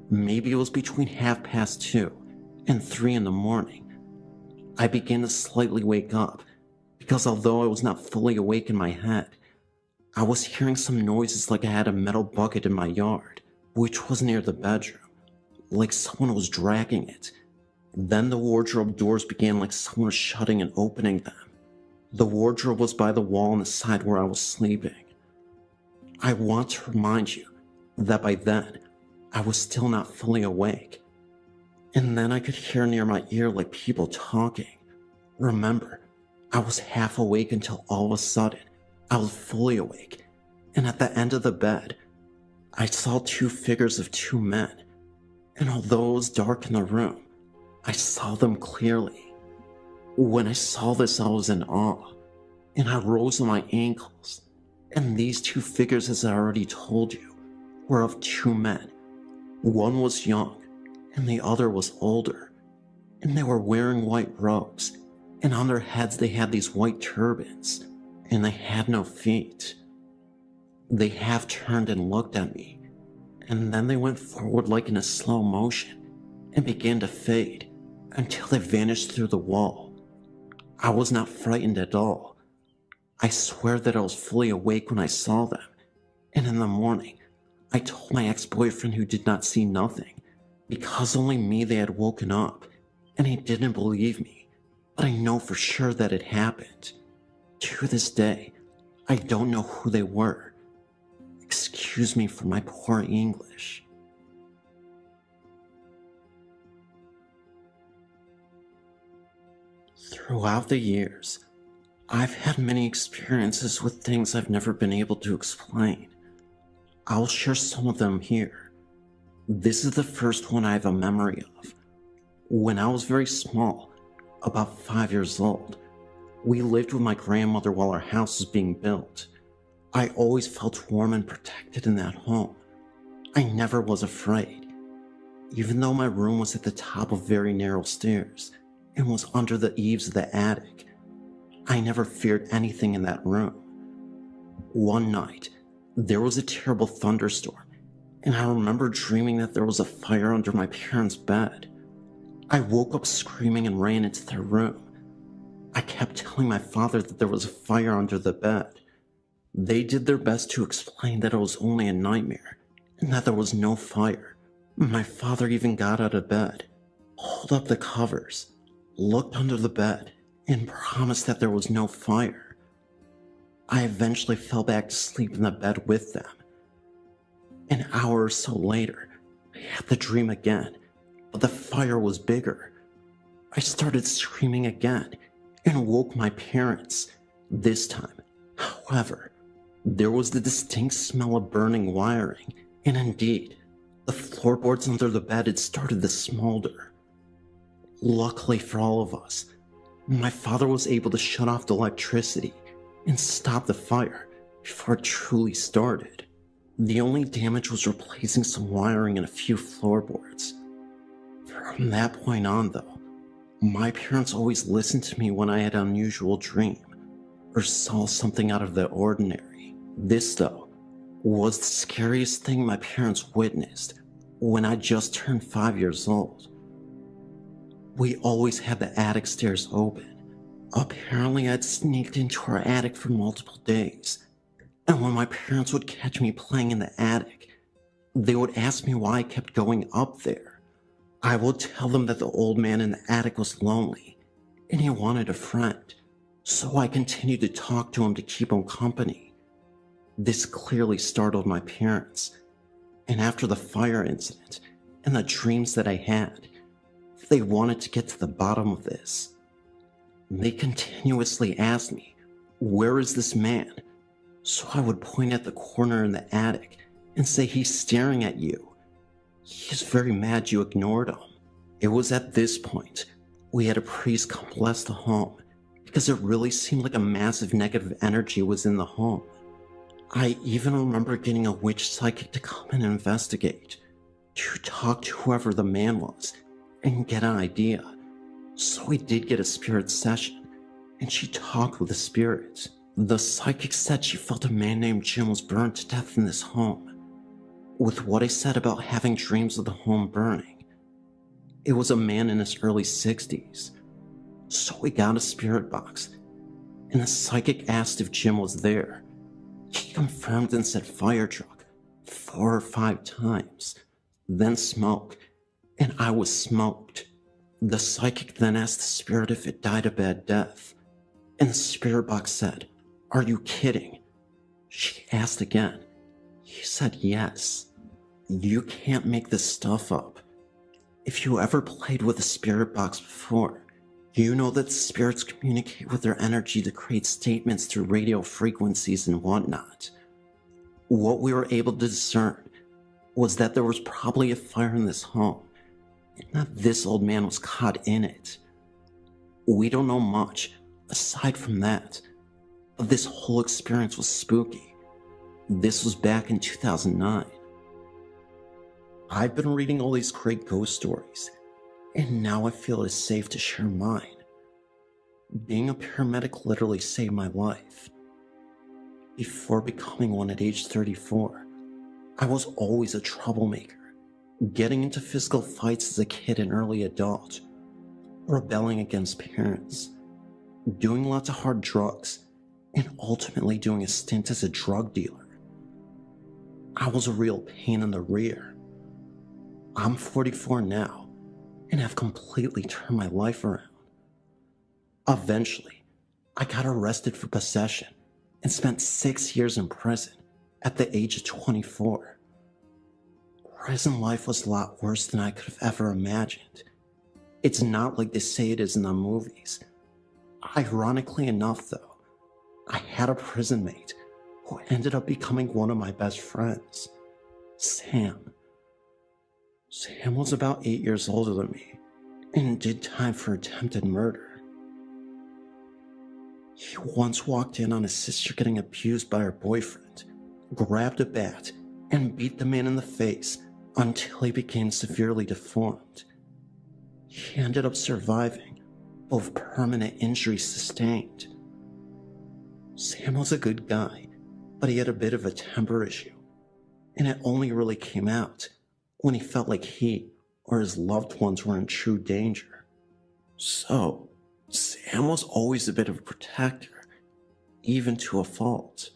maybe it was between 2:30 and 3 in the morning, I began to slightly wake up, because although I was not fully awake in my head, I was hearing some noises like I had a metal bucket in my yard, which was near the bedroom, like someone was dragging it. Then the wardrobe doors began like someone was shutting and opening them. The wardrobe was by the wall on the side where I was sleeping. I want to remind you that by then, I was still not fully awake. And then I could hear near my ear like people talking. Remember, I was half awake until all of a sudden, I was fully awake. And at the end of the bed, I saw 2 figures of 2 men. And although it was dark in the room, I saw them clearly. When I saw this, I was in awe, and I rose on my ankles. And these 2 figures, as I already told you, were of 2 men. One was young, and the other was older, and they were wearing white robes, and on their heads they had these white turbans, and they had no feet. They half turned and looked at me, and then they went forward like in a slow motion, and began to fade, until they vanished through the wall. I was not frightened at all. I swear that I was fully awake when I saw them, and in the morning, I told my ex-boyfriend, who did not see nothing, because only me they had woken up, and he didn't believe me, but I know for sure that it happened. To this day, I don't know who they were. Excuse me for my poor English. Throughout the years, I've had many experiences with things I've never been able to explain. I'll share some of them here. This is the first one I have a memory of. When I was very small, about 5 years old, we lived with my grandmother while our house was being built. I always felt warm and protected in that home. I never was afraid. Even though my room was at the top of very narrow stairs and was under the eaves of the attic, I never feared anything in that room. One night, there was a terrible thunderstorm, and I remember dreaming that there was a fire under my parents' bed. I woke up screaming and ran into their room. I kept telling my father that there was a fire under the bed. They did their best to explain that it was only a nightmare, and that there was no fire. My father even got out of bed, pulled up the covers, looked under the bed, and promised that there was no fire. I eventually fell back to sleep in the bed with them. An hour or so later, I had the dream again, but the fire was bigger. I started screaming again and woke my parents. This time, however, there was the distinct smell of burning wiring, and indeed, the floorboards under the bed had started to smolder. Luckily for all of us, my father was able to shut off the electricity and stop the fire before it truly started. The only damage was replacing some wiring and a few floorboards. From that point on, though, my parents always listened to me when I had an unusual dream or saw something out of the ordinary. This, though, was the scariest thing my parents witnessed when I just turned 5 years old. We always had the attic stairs open. Apparently, I'd sneaked into our attic for multiple days, and when my parents would catch me playing in the attic, they would ask me why I kept going up there. I would tell them that the old man in the attic was lonely, and he wanted a friend, so I continued to talk to him to keep him company. This clearly startled my parents, and after the fire incident and the dreams that I had, they wanted to get to the bottom of this. They continuously asked me, "Where is this man?" So I would point at the corner in the attic and say, "He's staring at you." He's very mad you ignored him. It was at this point we had a priest come bless the home because it really seemed like a massive negative energy was in the home. I even remember getting a witch psychic to come and investigate, to talk to whoever the man was and get an idea. So we did get a spirit session, and she talked with the spirit. The psychic said she felt a man named Jim was burned to death in this home. With what I said about having dreams of the home burning, it was a man in his early 60s. So we got a spirit box, and the psychic asked if Jim was there. He confirmed and said fire truck 4 or 5 times, then smoke, and I was smoked. The psychic then asked the spirit if it died a bad death, and the spirit box said, "Are you kidding?" She asked again. He said yes. You can't make this stuff up. If you ever played with a spirit box before, you know that spirits communicate with their energy to create statements through radio frequencies and whatnot. What we were able to discern was that there was probably a fire in this home, and that this old man was caught in it. We don't know much aside from that, but this whole experience was spooky. This was back in 2009. I've been reading all these great ghost stories, and now I feel it is safe to share mine. Being a paramedic literally saved my life. Before becoming one at age 34, I was always a troublemaker, getting into physical fights as a kid and early adult, rebelling against parents, doing lots of hard drugs, and ultimately doing a stint as a drug dealer. I was a real pain in the rear. I'm 44 now, and have completely turned my life around. Eventually, I got arrested for possession and spent 6 years in prison at the age of 24. Prison life was a lot worse than I could have ever imagined. It's not like they say it is in the movies. Ironically enough, though, I had a prison mate who ended up becoming one of my best friends, Sam. Sam was about 8 years older than me and did time for attempted murder. He once walked in on his sister getting abused by her boyfriend, grabbed a bat, and beat the man in the face until he became severely deformed. He ended up surviving, both permanent injuries sustained. Sam was a good guy, but he had a bit of a temper issue, and it only really came out when he felt like he or his loved ones were in true danger. So, Sam was always a bit of a protector, even to a fault.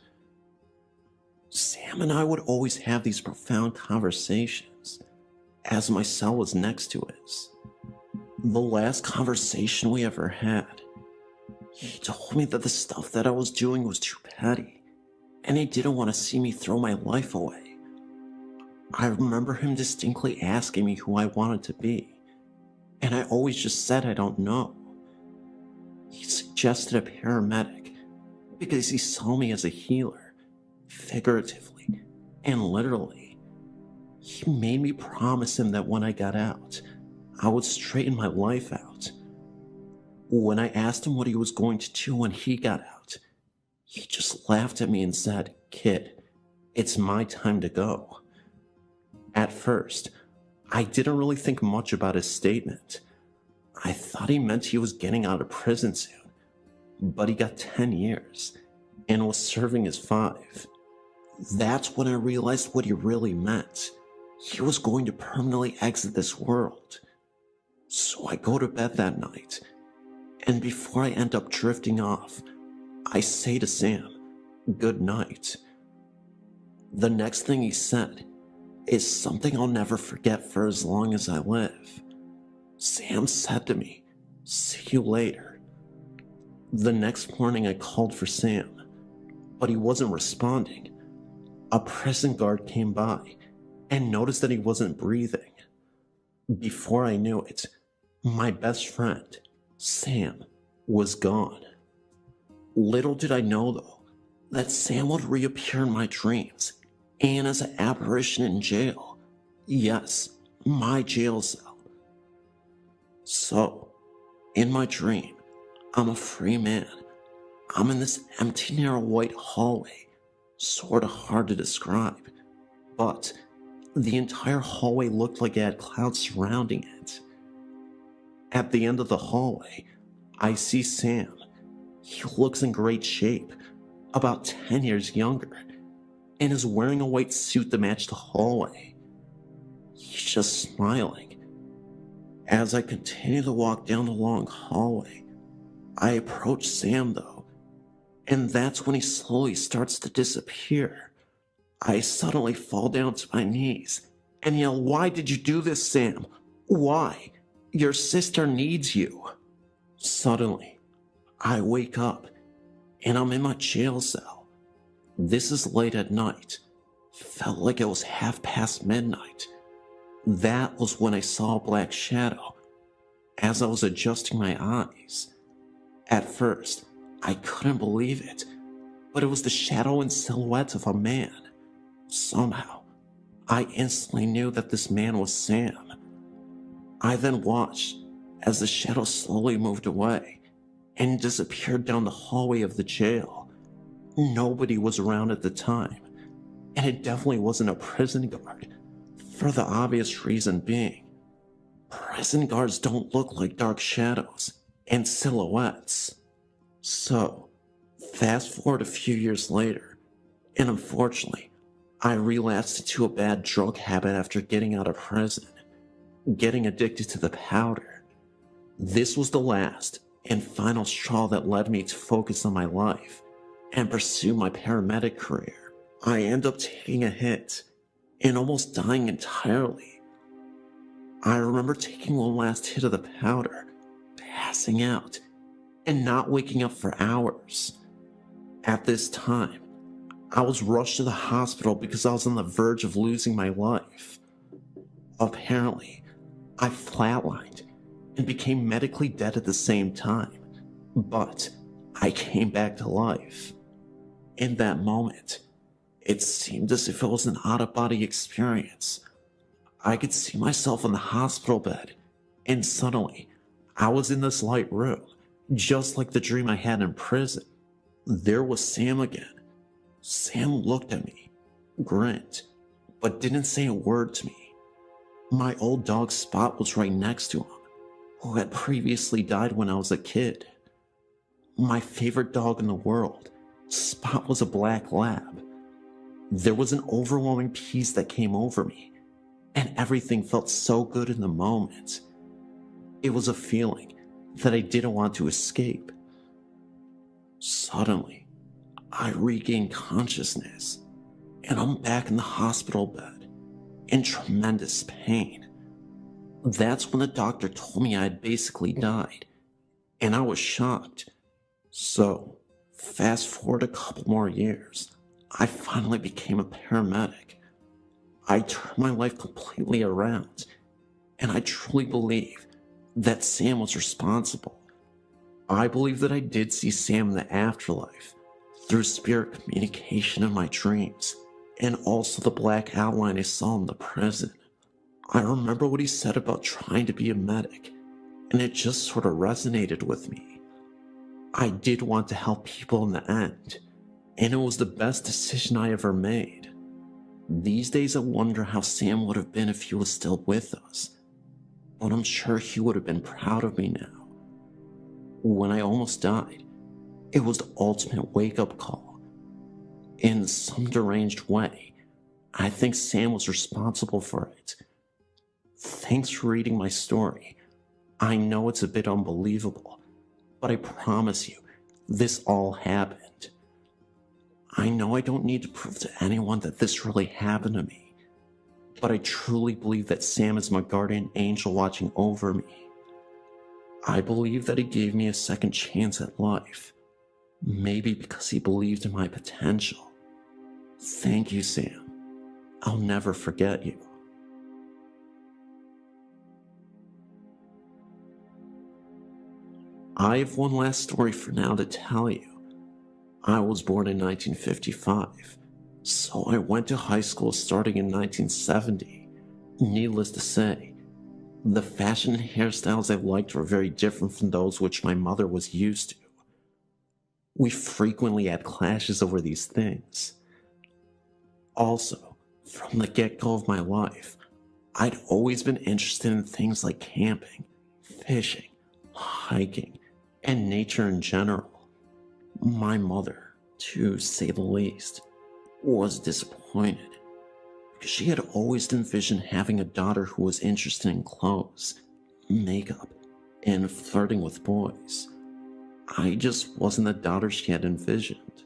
Sam and I would always have these profound conversations, as my cell was next to his. The last conversation we ever had, he told me that the stuff that I was doing was too petty, and he didn't want to see me throw my life away. I remember him distinctly asking me who I wanted to be, and I always just said I don't know. He suggested a paramedic because he saw me as a healer, figuratively and literally. He made me promise him that when I got out, I would straighten my life out. When I asked him what he was going to do when he got out, he just laughed at me and said, "Kid, it's my time to go." At first, I didn't really think much about his statement. I thought he meant he was getting out of prison soon, but he got 10 years and was serving his 5. That's when I realized what he really meant. He was going to permanently exit this world. So I go to bed that night, and before I end up drifting off, I say to Sam, "Good night." The next thing he said is something I'll never forget for as long as I live. Sam said to me, "See you later." The next morning I called for Sam, but he wasn't responding. A prison guard came by and noticed that he wasn't breathing. Before I knew it, my best friend, Sam, was gone. Little did I know, though, that Sam would reappear in my dreams and as an apparition in jail. Yes, my jail cell. So, in my dream, I'm a free man. I'm in this empty, narrow white hallway, sorta hard to describe, but the entire hallway looked like it had clouds surrounding it. At the end of the hallway, I see Sam. He looks in great shape, about 10 years younger, and is wearing a white suit to match the hallway. He's just smiling. As I continue to walk down the long hallway, I approach Sam though, and that's when he slowly starts to disappear. I suddenly fall down to my knees and yell, "Why did you do this, Sam? Why? Your sister needs you." Suddenly, I wake up and I'm in my jail cell. This is late at night. Felt like it was midnight. That was when I saw a black shadow as I was adjusting my eyes. At first, I couldn't believe it, but it was the shadow and silhouette of a man. Somehow, I instantly knew that this man was Sam. I then watched as the shadow slowly moved away and disappeared down the hallway of the jail. Nobody was around at the time, and it definitely wasn't a prison guard, for the obvious reason being, prison guards don't look like dark shadows and silhouettes. So, fast forward a few years later, and unfortunately, I relapsed into a bad drug habit after getting out of prison, getting addicted to the powder. This was the last and final straw that led me to focus on my life and pursue my paramedic career. I end up taking a hit and almost dying entirely. I remember taking one last hit of the powder, passing out, and not waking up for hours. At this time, I was rushed to the hospital because I was on the verge of losing my life. Apparently, I flatlined and became medically dead at the same time, but I came back to life. In that moment, it seemed as if it was an out-of-body experience. I could see myself in the hospital bed, and suddenly, I was in this light room, just like the dream I had in prison. There was Sam again. Sam looked at me, grinned, but didn't say a word to me. My old dog Spot was right next to him, who had previously died when I was a kid. My favorite dog in the world, Spot, was a black lab. There was an overwhelming peace that came over me, and everything felt so good in the moment. It was a feeling that I didn't want to escape. Suddenly, I regained consciousness, and I'm back in the hospital bed, in tremendous pain. That's when the doctor told me I had basically died, and I was shocked. So, fast forward a couple more years, I finally became a paramedic. I turned my life completely around, and I truly believe that Sam was responsible. I believe that I did see Sam in the afterlife, through spirit communication in my dreams, and also the black outline I saw in the prison. I remember what he said about trying to be a medic, and it just sort of resonated with me. I did want to help people in the end, and it was the best decision I ever made. These days I wonder how Sam would have been if he was still with us, but I'm sure he would have been proud of me now. When I almost died, it was the ultimate wake-up call. In some deranged way, I think Sam was responsible for it. Thanks for reading my story. I know it's a bit unbelievable, but I promise you, this all happened. I know I don't need to prove to anyone that this really happened to me, but I truly believe that Sam is my guardian angel watching over me. I believe that he gave me a second chance at life, maybe because he believed in my potential. Thank you, Sam. I'll never forget you. I have one last story for now to tell you. I was born in 1955, so I went to high school starting in 1970. Needless to say, the fashion and hairstyles I liked were very different from those which my mother was used to. We frequently had clashes over these things. Also, from the get-go of my life, I'd always been interested in things like camping, fishing, hiking, and nature in general. My mother, to say the least, was disappointed because she had always envisioned having a daughter who was interested in clothes, makeup, and flirting with boys. I just wasn't the daughter she had envisioned.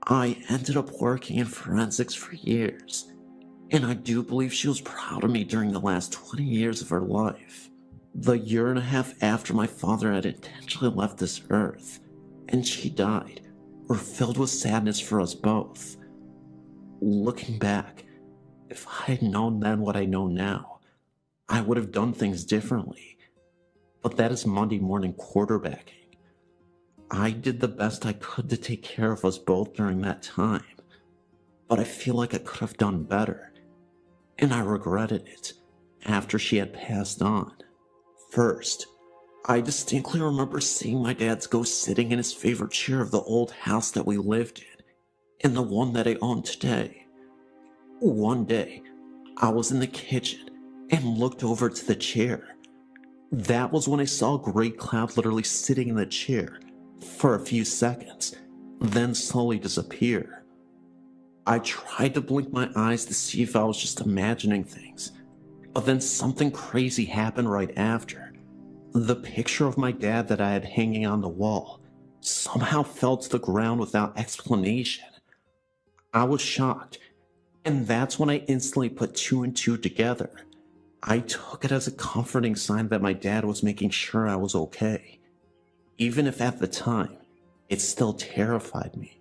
I ended up working in forensics for years, and I do believe she was proud of me during the last 20 years of her life. The year and a half after my father had intentionally left this earth, and she died, were filled with sadness for us both. Looking back, if I had known then what I know now, I would have done things differently. But that is Monday morning quarterbacking. I did the best I could to take care of us both during that time, but I feel like I could have done better, and I regretted it after she had passed on. First, I distinctly remember seeing my dad's ghost sitting in his favorite chair of the old house that we lived in, and the one that I own today. One day, I was in the kitchen and looked over to the chair. That was when I saw a gray cloud literally sitting in the chair for a few seconds, then slowly disappear. I tried to blink my eyes to see if I was just imagining things, but then something crazy happened right after. The picture of my dad that I had hanging on the wall somehow fell to the ground without explanation. I was shocked, and that's when I instantly put two and two together. I took it as a comforting sign that my dad was making sure I was okay. Even if at the time, it still terrified me.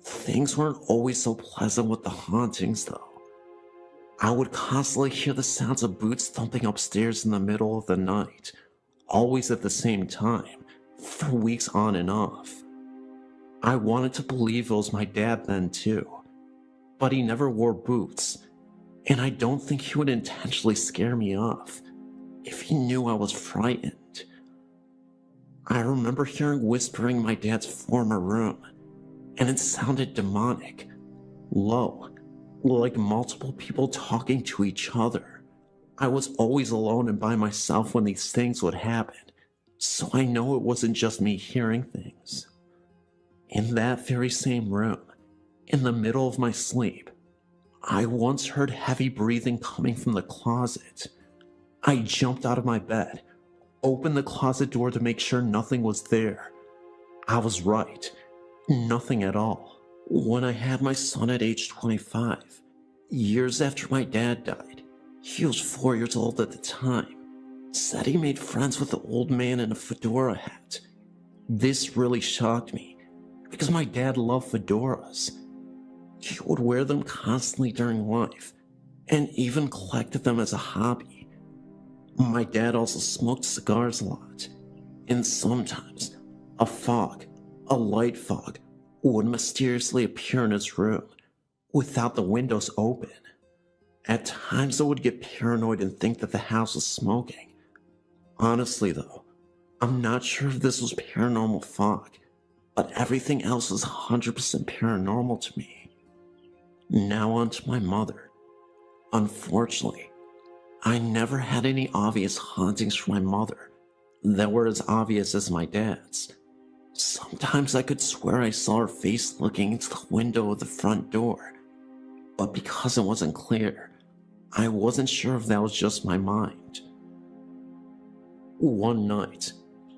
Things weren't always so pleasant with the hauntings, though. I would constantly hear the sounds of boots thumping upstairs in the middle of the night, always at the same time, for weeks on and off. I wanted to believe it was my dad then too, but he never wore boots, and I don't think he would intentionally scare me off if he knew I was frightened. I remember hearing whispering in my dad's former room, and it sounded demonic, low, like multiple people talking to each other. I was always alone and by myself when these things would happen, so I know it wasn't just me hearing things. In that very same room, in the middle of my sleep, I once heard heavy breathing coming from the closet. I jumped out of my bed, opened the closet door to make sure nothing was there. I was right. Nothing at all. When I had my son at age 25, years after my dad died, he was 4 years old at the time, said he made friends with the old man in a fedora hat. This really shocked me, because my dad loved fedoras. He would wear them constantly during life, and even collected them as a hobby. My dad also smoked cigars a lot, and sometimes a light fog, would mysteriously appear in his room without the windows open. At times I would get paranoid and think that the house was smoking. Honestly though, I'm not sure if this was paranormal fog, but everything else was 100% paranormal to me. Now on to my mother. Unfortunately, I never had any obvious hauntings from my mother that were as obvious as my dad's. Sometimes I could swear I saw her face looking into the window of the front door, but because it wasn't clear, I wasn't sure if that was just my mind. One night,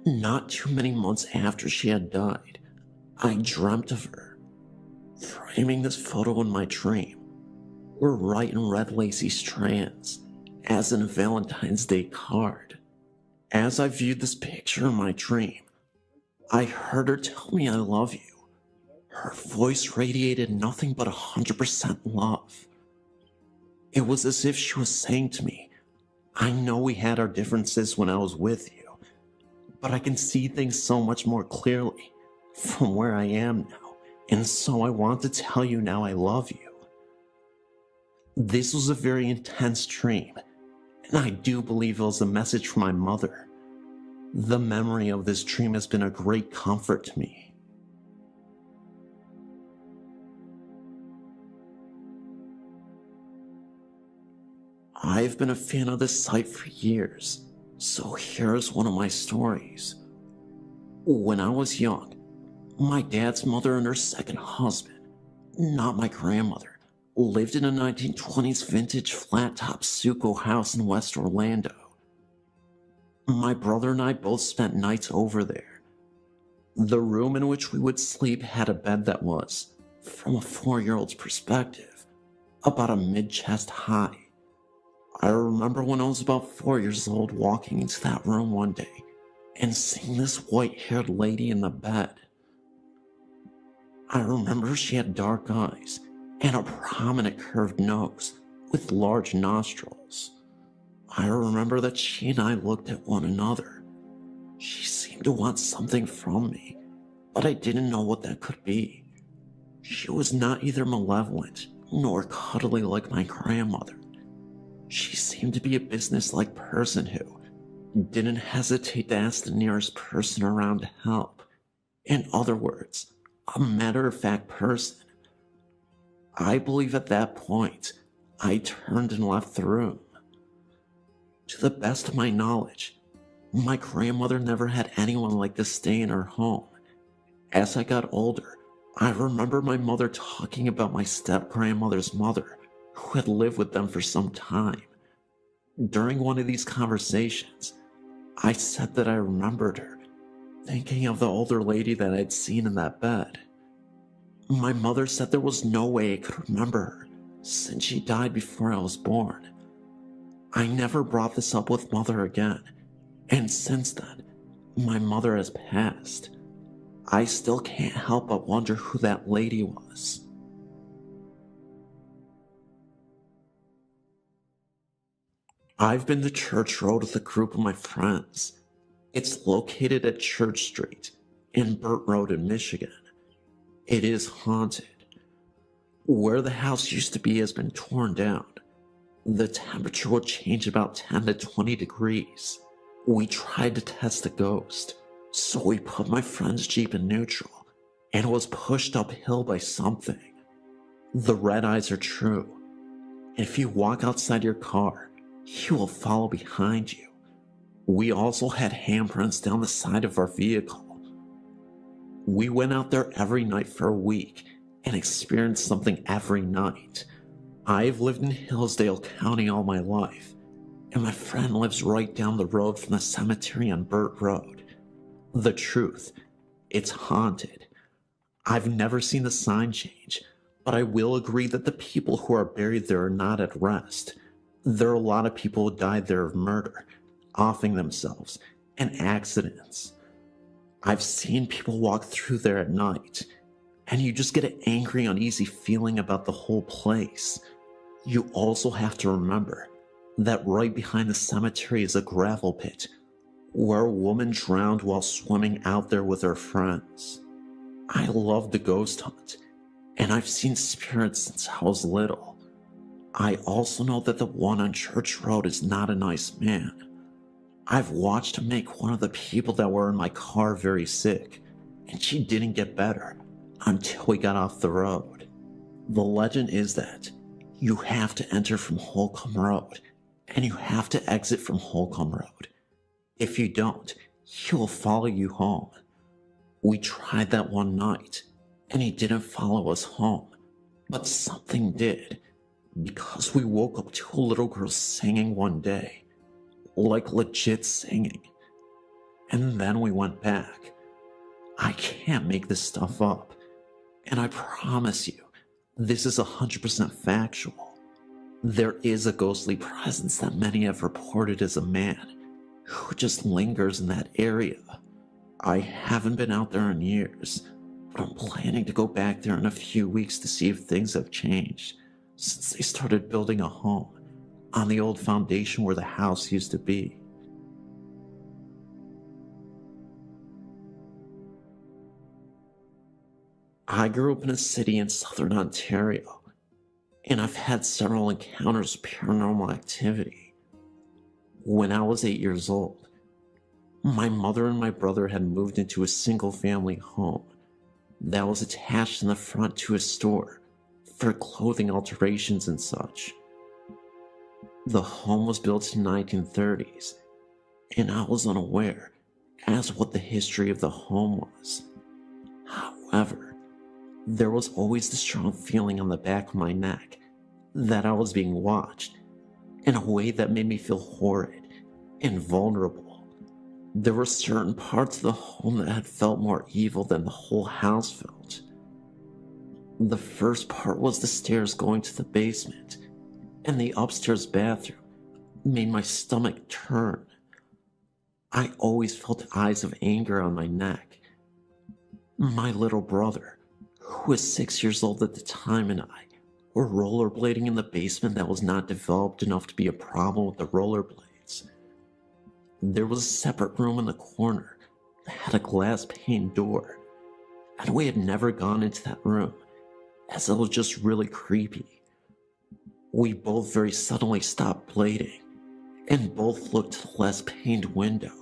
not too many months after she had died, I dreamt of her. Framing this photo in my dream were white and red lacy strands, as in a Valentine's Day card. As I viewed this picture in my dream, I heard her tell me I love you. Her voice radiated nothing but 100% love. It was as if she was saying to me, I know we had our differences when I was with you, but I can see things so much more clearly from where I am now, and so I want to tell you now I love you. This was a very intense dream, and I do believe it was a message from my mother. The memory of this dream has been a great comfort to me. I've been a fan of this site for years, so here's one of my stories. When I was young, my dad's mother and her second husband, not my grandmother, lived in a 1920s vintage flat-top stucco house in West Orlando. My brother and I both spent nights over there. The room in which we would sleep had a bed that was, from a 4-year-old's perspective, about a mid-chest high. I remember when I was about 4 years old walking into that room one day and seeing this white-haired lady in the bed. I remember she had dark eyes and a prominent curved nose with large nostrils. I remember that she and I looked at one another. She seemed to want something from me, but I didn't know what that could be. She was not either malevolent nor cuddly like my grandmother. She seemed to be a business-like person who didn't hesitate to ask the nearest person around to help. In other words, a matter-of-fact person. I believe at that point, I turned and left the room. To the best of my knowledge, my grandmother never had anyone like this stay in her home. As I got older, I remember my mother talking about my step-grandmother's mother, who had lived with them for some time. During one of these conversations, I said that I remembered her, thinking of the older lady that I'd seen in that bed. My mother said there was no way I could remember her, since she died before I was born. I never brought this up with Mother again, and since then, my mother has passed. I still can't help but wonder who that lady was. I've been to Church Road with a group of my friends. It's located at Church Street and Burt Road in Michigan. It is haunted. Where the house used to be has been torn down. The temperature will change about 10 to 20 degrees. We tried to test the ghost, so we put my friend's Jeep in neutral and was pushed uphill by something. The red eyes are true. If you walk outside your car, he will follow behind you. We also had handprints down the side of our vehicle. We went out there every night for a week and experienced something every night. I've lived in Hillsdale County all my life, and my friend lives right down the road from the cemetery on Burt Road. The truth, it's haunted. I've never seen the sign change, but I will agree that the people who are buried there are not at rest. There are a lot of people who died there of murder, offing themselves, and accidents. I've seen people walk through there at night, and you just get an angry, uneasy feeling about the whole place. You also have to remember that right behind the cemetery is a gravel pit where a woman drowned while swimming out there with her friends. I love the ghost hunt, and I've seen spirits since I was little. I also know that the one on Church Road is not a nice man. I've watched him make one of the people that were in my car very sick, and she didn't get better until we got off the road. The legend is that you have to enter from Holcomb Road, and you have to exit from Holcomb Road. If you don't, he will follow you home. We tried that one night, and he didn't follow us home, but something did, because we woke up to a little girl singing one day, like legit singing, and then we went back. I can't make this stuff up, and I promise you, this is 100% factual. There is a ghostly presence that many have reported as a man who just lingers in that area. I haven't been out there in years, but I'm planning to go back there in a few weeks to see if things have changed since they started building a home on the old foundation where the house used to be. I grew up in a city in southern Ontario, and I've had several encounters with paranormal activity. When I was 8 years old, my mother and my brother had moved into a single-family home that was attached in the front to a store for clothing alterations and such. The home was built in the 1930s, and I was unaware as to what the history of the home was. However, there was always the strong feeling on the back of my neck that I was being watched in a way that made me feel horrid and vulnerable. There were certain parts of the home that had felt more evil than the whole house felt. The first part was the stairs going to the basement, and the upstairs bathroom made my stomach turn. I always felt eyes of anger on my neck. My little brother, who was 6 years old at the time, and I were rollerblading in the basement that was not developed enough to be a problem with the rollerblades. There was a separate room in the corner that had a glass pane door, and we had never gone into that room as it was just really creepy. We both very suddenly stopped blading and both looked to the less paned window,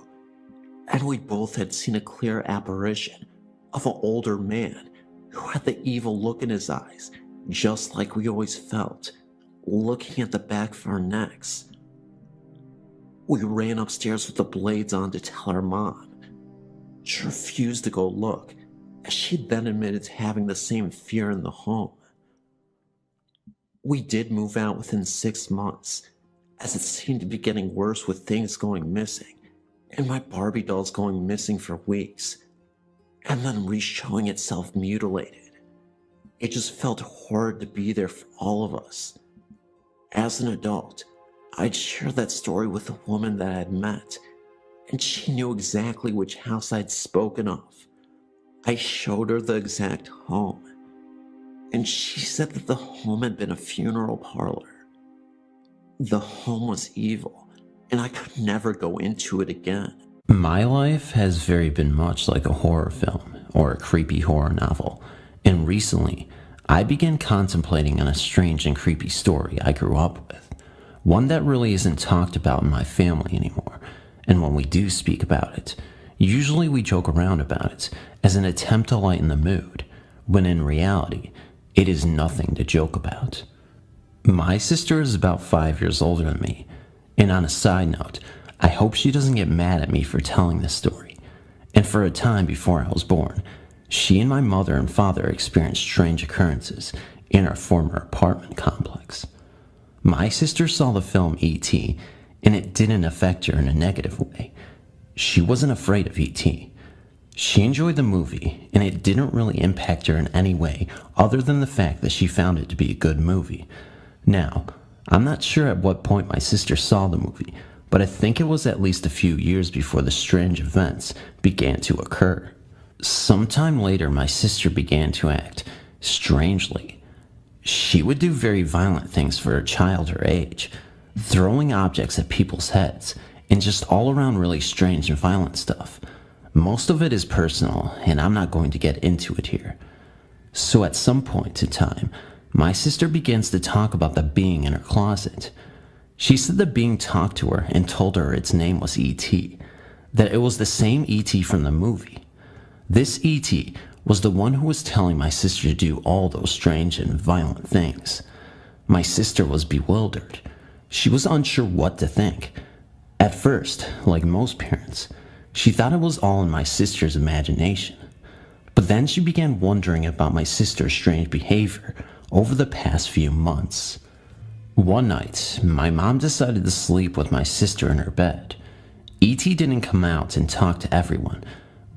and we both had seen a clear apparition of an older man who had the evil look in his eyes, just like we always felt, looking at the back of our necks. We ran upstairs with the blades on to tell our mom. She refused to go look, as she then admitted to having the same fear in the home. We did move out within 6 months, as it seemed to be getting worse with things going missing, and my Barbie dolls going missing for weeks, and then re-showing itself mutilated. It just felt horrid to be there for all of us. As an adult, I'd share that story with a woman that I had met, and she knew exactly which house I'd spoken of. I showed her the exact home, and she said that the home had been a funeral parlor. The home was evil, and I could never go into it again. My life has very been much like a horror film or a creepy horror novel, and recently I began contemplating on a strange and creepy story I grew up with, one that really isn't talked about in my family anymore, and when we do speak about it, usually we joke around about it as an attempt to lighten the mood, when in reality, it is nothing to joke about. My sister is about 5 years older than me, and on a side note, I hope she doesn't get mad at me for telling this story. And for a time before I was born, she and my mother and father experienced strange occurrences in our former apartment complex. My sister saw the film E.T., and it didn't affect her in a negative way. She wasn't afraid of E.T. She enjoyed the movie, and it didn't really impact her in any way other than the fact that she found it to be a good movie. Now, I'm not sure at what point my sister saw the movie, but I think it was at least a few years before the strange events began to occur. Sometime later, my sister began to act strangely. She would do very violent things for a child her age, throwing objects at people's heads, and just all around really strange and violent stuff. Most of it is personal, and I'm not going to get into it here. So at some point in time, my sister begins to talk about the being in her closet. She said the being talked to her and told her its name was E.T., that it was the same E.T. from the movie. This E.T. was the one who was telling my sister to do all those strange and violent things. My sister was bewildered. She was unsure what to think. At first, like most parents, she thought it was all in my sister's imagination. But then she began wondering about my sister's strange behavior over the past few months. One night, my mom decided to sleep with my sister in her bed. E.T. didn't come out and talk to everyone,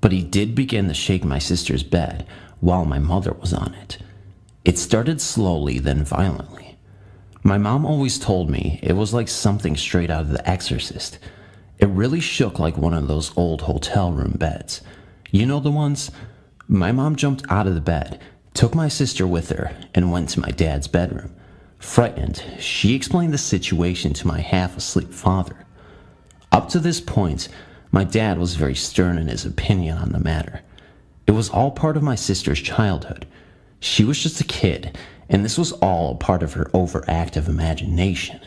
but he did begin to shake my sister's bed while my mother was on it. It started slowly, then violently. My mom always told me it was like something straight out of The Exorcist. It really shook like one of those old hotel room beds. You know the ones? My mom jumped out of the bed, took my sister with her, and went to my dad's bedroom. Frightened, she explained the situation to my half-asleep father. Up to this point, my dad was very stern in his opinion on the matter. It was all part of my sister's childhood. She was just a kid, and this was all a part of her overactive imagination.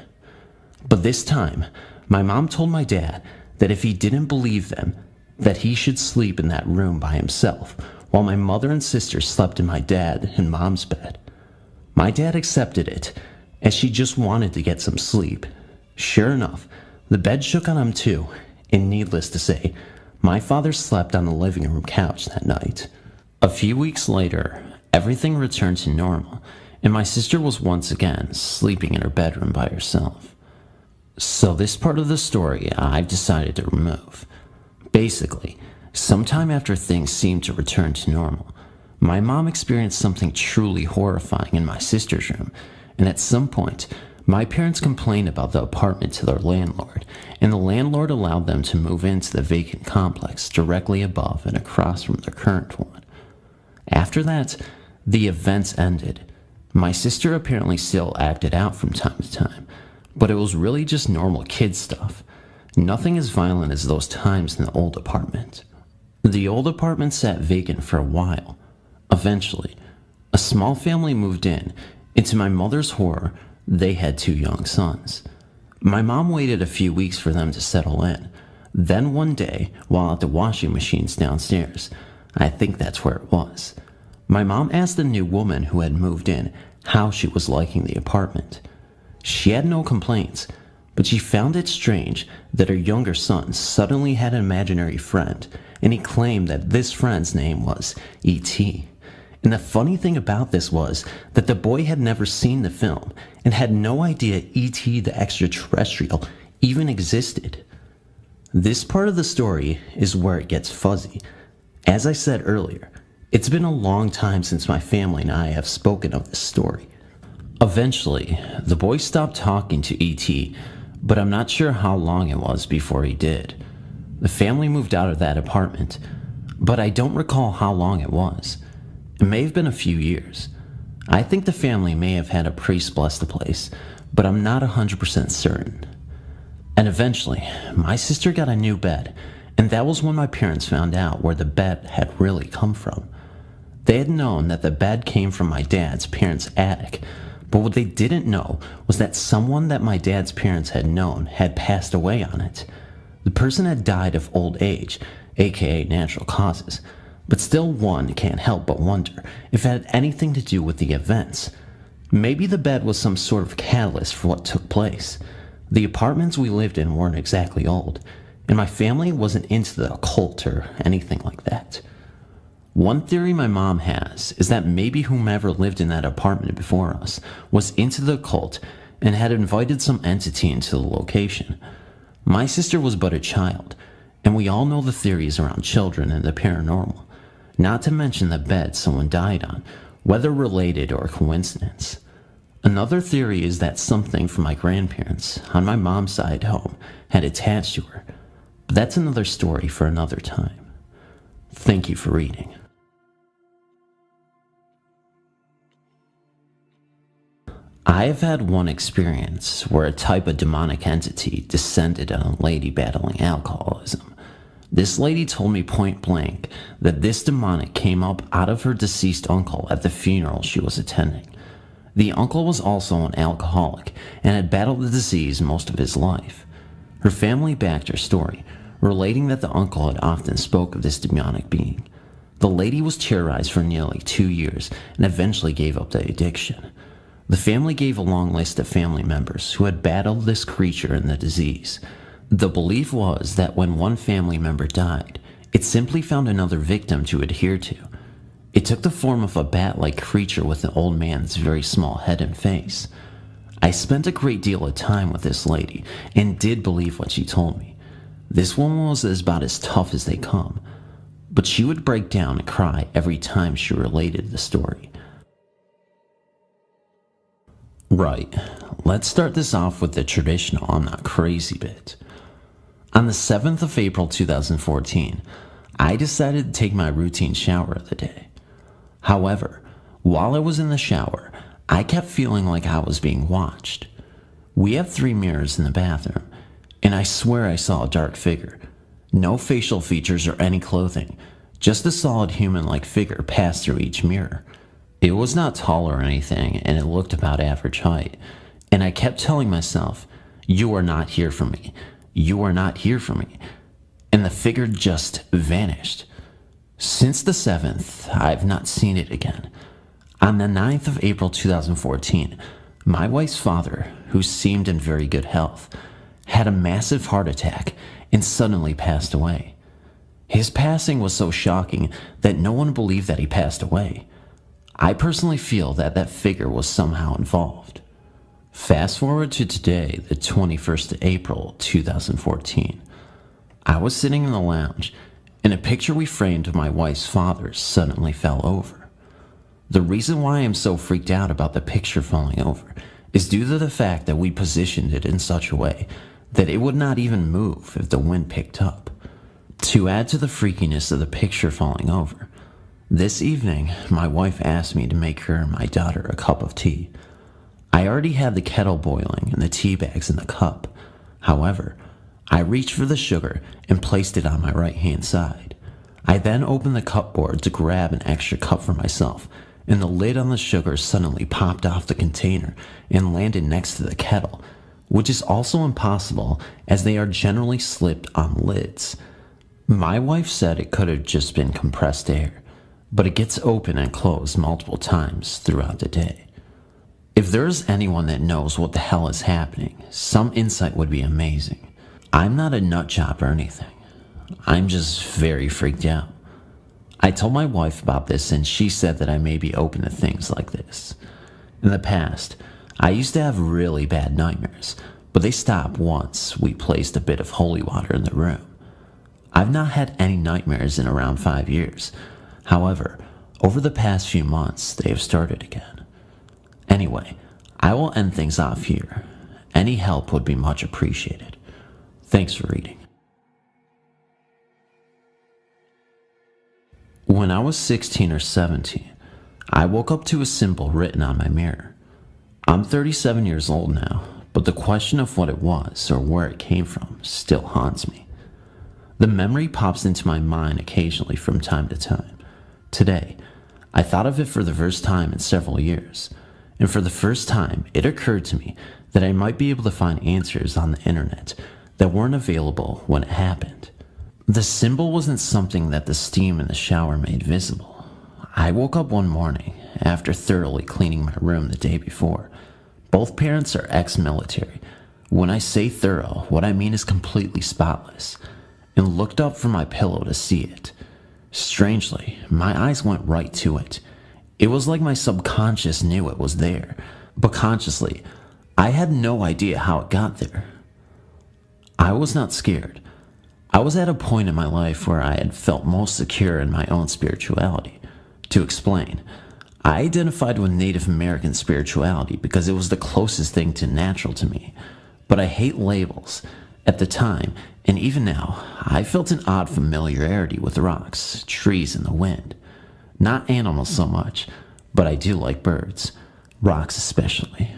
But this time, my mom told my dad that if he didn't believe them, that he should sleep in that room by himself, while my mother and sister slept in my dad and mom's bed. My dad accepted it, as she just wanted to get some sleep. Sure enough, the bed shook on him too, and needless to say, my father slept on the living room couch that night. A few weeks later, everything returned to normal, and my sister was once again sleeping in her bedroom by herself. So this part of the story I've decided to remove. Basically, sometime after things seemed to return to normal, my mom experienced something truly horrifying in my sister's room, and at some point, my parents complained about the apartment to their landlord, and the landlord allowed them to move into the vacant complex directly above and across from their current one. After that, the events ended. My sister apparently still acted out from time to time, but it was really just normal kid stuff. Nothing as violent as those times in the old apartment. The old apartment sat vacant for a while. Eventually, a small family moved in, and to my mother's horror, they had 2 young sons. My mom waited a few weeks for them to settle in. Then one day, while at the washing machines downstairs, I think that's where it was, my mom asked the new woman who had moved in how she was liking the apartment. She had no complaints, but she found it strange that her younger son suddenly had an imaginary friend, and he claimed that this friend's name was E.T. And the funny thing about this was that the boy had never seen the film and had no idea E.T. the extraterrestrial even existed. This part of the story is where it gets fuzzy. As I said earlier, it's been a long time since my family and I have spoken of this story. Eventually, the boy stopped talking to E.T., but I'm not sure how long it was before he did. The family moved out of that apartment, but I don't recall how long it was. It may have been a few years. I think the family may have had a priest bless the place, but I'm not 100% certain. And eventually, my sister got a new bed, and that was when my parents found out where the bed had really come from. They had known that the bed came from my dad's parents' attic, but what they didn't know was that someone that my dad's parents had known had passed away on it. The person had died of old age, aka natural causes, but still one can't help but wonder if it had anything to do with the events. Maybe the bed was some sort of catalyst for what took place. The apartments we lived in weren't exactly old, and my family wasn't into the occult or anything like that. One theory my mom has is that maybe whomever lived in that apartment before us was into the occult and had invited some entity into the location. My sister was but a child, and we all know the theories around children and the paranormal, not to mention the bed someone died on, whether related or coincidence. Another theory is that something from my grandparents, on my mom's side home, had attached to her, but that's another story for another time. Thank you for reading. I have had one experience where a type of demonic entity descended on a lady battling alcoholism. This lady told me point blank that this demonic came up out of her deceased uncle at the funeral she was attending. The uncle was also an alcoholic and had battled the disease most of his life. Her family backed her story, relating that the uncle had often spoke of this demonic being. The lady was terrorized for nearly 2 years and eventually gave up the addiction. The family gave a long list of family members who had battled this creature and the disease. The belief was that when one family member died, it simply found another victim to adhere to. It took the form of a bat-like creature with the old man's very small head and face. I spent a great deal of time with this lady and did believe what she told me. This woman was about as tough as they come, but she would break down and cry every time she related the story. Right, let's start this off with the traditional I'm not crazy bit. On the 7th of April 2014, I decided to take my routine shower of the day. However, while I was in the shower, I kept feeling like I was being watched. We have 3 mirrors in the bathroom, and I swear I saw a dark figure. No facial features or any clothing, just a solid human-like figure pass through each mirror. It was not tall or anything, and it looked about average height. And I kept telling myself, "You are not here for me. You are not here for me." And the figure just vanished. Since the 7th, I've not seen it again. On the 9th of April 2014, my wife's father, who seemed in very good health, had a massive heart attack and suddenly passed away. His passing was so shocking that no one believed that he passed away. I personally feel that that figure was somehow involved. Fast forward to today, the 21st of April 2014. I was sitting in the lounge, and a picture we framed of my wife's father suddenly fell over. The reason why I'm so freaked out about the picture falling over is due to the fact that we positioned it in such a way that it would not even move if the wind picked up. To add to the freakiness of the picture falling over, this evening my wife asked me to make her and my daughter a cup of tea. I already had the kettle boiling and the tea bags in the cup. However, I reached for the sugar and placed it on my right-hand side. I then opened the cupboard to grab an extra cup for myself, and the lid on the sugar suddenly popped off the container and landed next to the kettle, which is also impossible as they are generally slipped on lids. My wife said it could have just been compressed air, but it gets open and closed multiple times throughout the day. If there's anyone that knows what the hell is happening, some insight would be amazing. I'm not a nut job or anything. I'm just very freaked out. I told my wife about this and she said that I may be open to things like this. In the past, I used to have really bad nightmares, but they stopped once we placed a bit of holy water in the room. I've not had any nightmares in around 5 years. However, over the past few months, they have started again. Anyway, I will end things off here. Any help would be much appreciated. Thanks for reading. When I was 16 or 17, I woke up to a symbol written on my mirror. I'm 37 years old now, but the question of what it was or where it came from still haunts me. The memory pops into my mind occasionally from time to time. Today, I thought of it for the first time in several years, and for the first time, it occurred to me that I might be able to find answers on the internet that weren't available when it happened. The symbol wasn't something that the steam in the shower made visible. I woke up one morning after thoroughly cleaning my room the day before. Both parents are ex-military. When I say thorough, what I mean is completely spotless, and looked up from my pillow to see it. Strangely, my eyes went right to it. It was like my subconscious knew it was there, but consciously, I had no idea how it got there. I was not scared. I was at a point in my life where I had felt most secure in my own spirituality. To explain, I identified with Native American spirituality because it was the closest thing to natural to me. But I hate labels. At the time, and even now, I felt an odd familiarity with rocks, trees, and the wind. Not animals so much, but I do like birds. Rocks especially.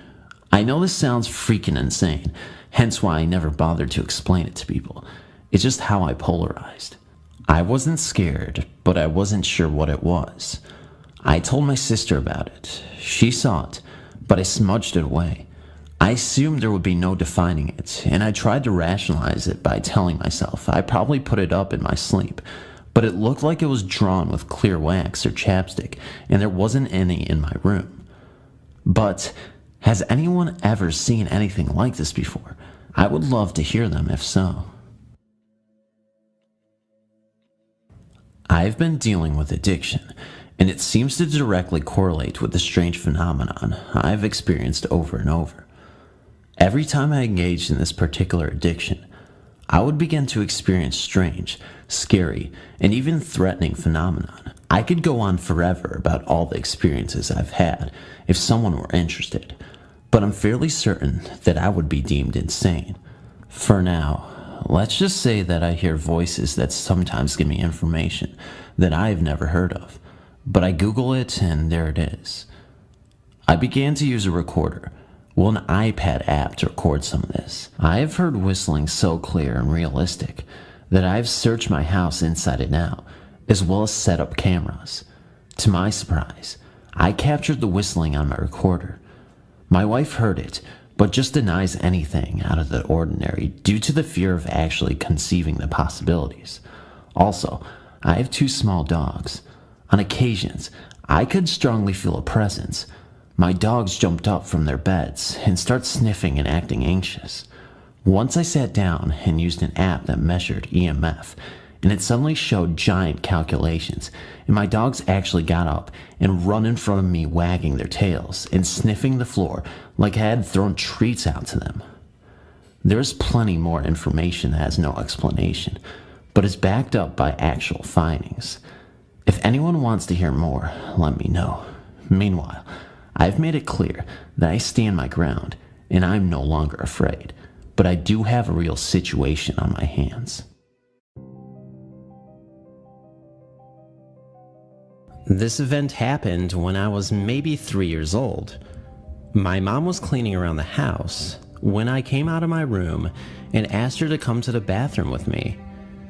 I know this sounds freaking insane, hence why I never bothered to explain it to people. It's just how I polarized. I wasn't scared, but I wasn't sure what it was. I told my sister about it. She saw it, but I smudged it away. I assumed there would be no defining it, and I tried to rationalize it by telling myself I probably put it up in my sleep, but it looked like it was drawn with clear wax or chapstick, and there wasn't any in my room. But has anyone ever seen anything like this before? I would love to hear them if so. I've been dealing with addiction, and it seems to directly correlate with the strange phenomenon I've experienced over and over. Every time I engaged in this particular addiction, I would begin to experience strange, scary, and even threatening phenomenon. I could go on forever about all the experiences I've had if someone were interested, but I'm fairly certain that I would be deemed insane. For now, let's just say that I hear voices that sometimes give me information that I've never heard of, but I Google it and there it is. I began to use a recorder, an iPad app to record some of this. I have heard whistling so clear and realistic that I've searched my house inside and out, as well as set up cameras. To my surprise, I captured the whistling on my recorder. My wife heard it, but just denies anything out of the ordinary due to the fear of actually conceiving the possibilities. Also, I have 2 small dogs. On occasions, I could strongly feel a presence. My dogs jumped up from their beds and start sniffing and acting anxious. Once I sat down and used an app that measured EMF, and it suddenly showed giant calculations, and my dogs actually got up and run in front of me wagging their tails and sniffing the floor like I had thrown treats out to them. There's plenty more information that has no explanation, but is backed up by actual findings. If anyone wants to hear more, let me know. Meanwhile, I've made it clear that I stand my ground, and I'm no longer afraid, but I do have a real situation on my hands. This event happened when I was maybe 3 years old. My mom was cleaning around the house when I came out of my room and asked her to come to the bathroom with me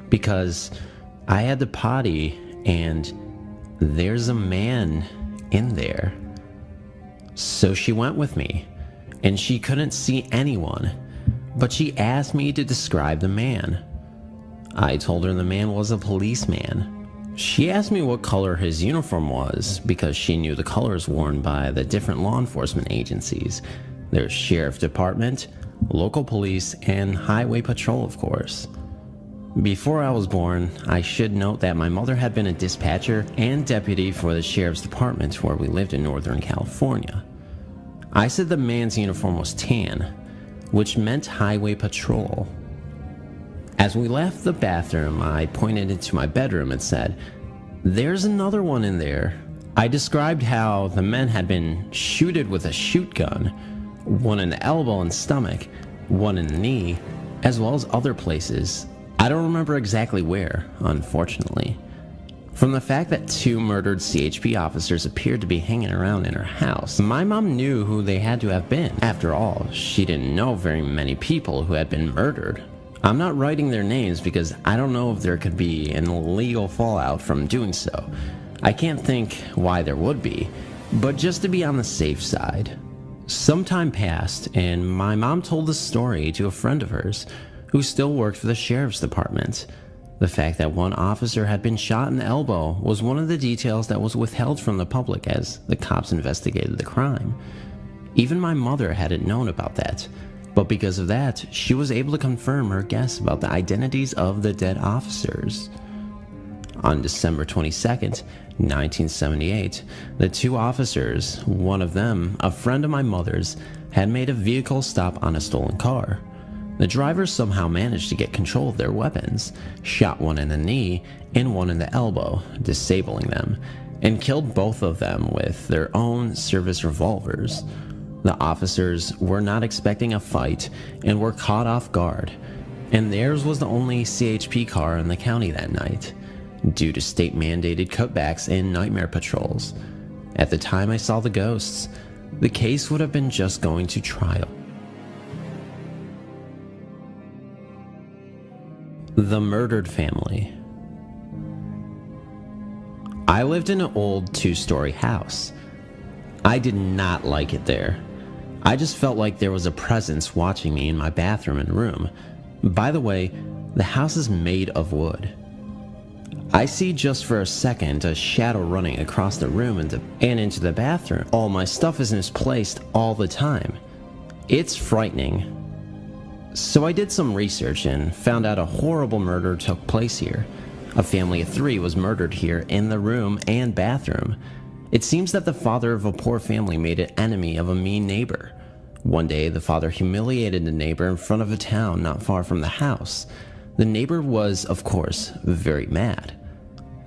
because I had to potty and there's a man in there. So she went with me and she couldn't see anyone, but she asked me to describe the man. I told her the man was a policeman. She asked me what color his uniform was because she knew the colors worn by the different law enforcement agencies. There's sheriff department, local police, and highway patrol, of course. Before I was born, I should note that my mother had been a dispatcher and deputy for the sheriff's department where we lived in Northern California. I said the man's uniform was tan, which meant highway patrol. As we left the bathroom, I pointed into my bedroom and said, "There's another one in there." I described how the men had been shooted with a shoot gun, one in the elbow and stomach, one in the knee, as well as other places. I don't remember exactly where, unfortunately. From the fact that 2 murdered CHP officers appeared to be hanging around in her house, my mom knew who they had to have been. After all, she didn't know very many people who had been murdered. I'm not writing their names because I don't know if there could be an legal fallout from doing so. I can't think why there would be, but just to be on the safe side. Some time passed and my mom told the story to a friend of hers who still worked for the sheriff's department. The fact that one officer had been shot in the elbow was one of the details that was withheld from the public as the cops investigated the crime. Even my mother hadn't known about that. But because of that, she was able to confirm her guess about the identities of the dead officers. On December 22nd, 1978, the 2 officers, one of them a friend of my mother's, had made a vehicle stop on a stolen car. The drivers somehow managed to get control of their weapons, shot one in the knee and one in the elbow, disabling them, and killed both of them with their own service revolvers. The officers were not expecting a fight and were caught off guard, and theirs was the only CHP car in the county that night, due to state-mandated cutbacks and nightmare patrols. At the time I saw the ghosts, the case would have been just going to trial. The murdered family. I lived in an old 2-story house. I did not like it there. I just felt like there was a presence watching me in my bathroom and room. By the way, the house is made of wood. I see just for a second a shadow running across the room and into the bathroom. All my stuff is misplaced all the time. It's frightening. So I did some research and found out a horrible murder took place here. A family of 3 was murdered here in the room and bathroom. It seems that the father of a poor family made an enemy of a mean neighbor. One day, the father humiliated the neighbor in front of a town not far from the house. The neighbor was, of course, very mad.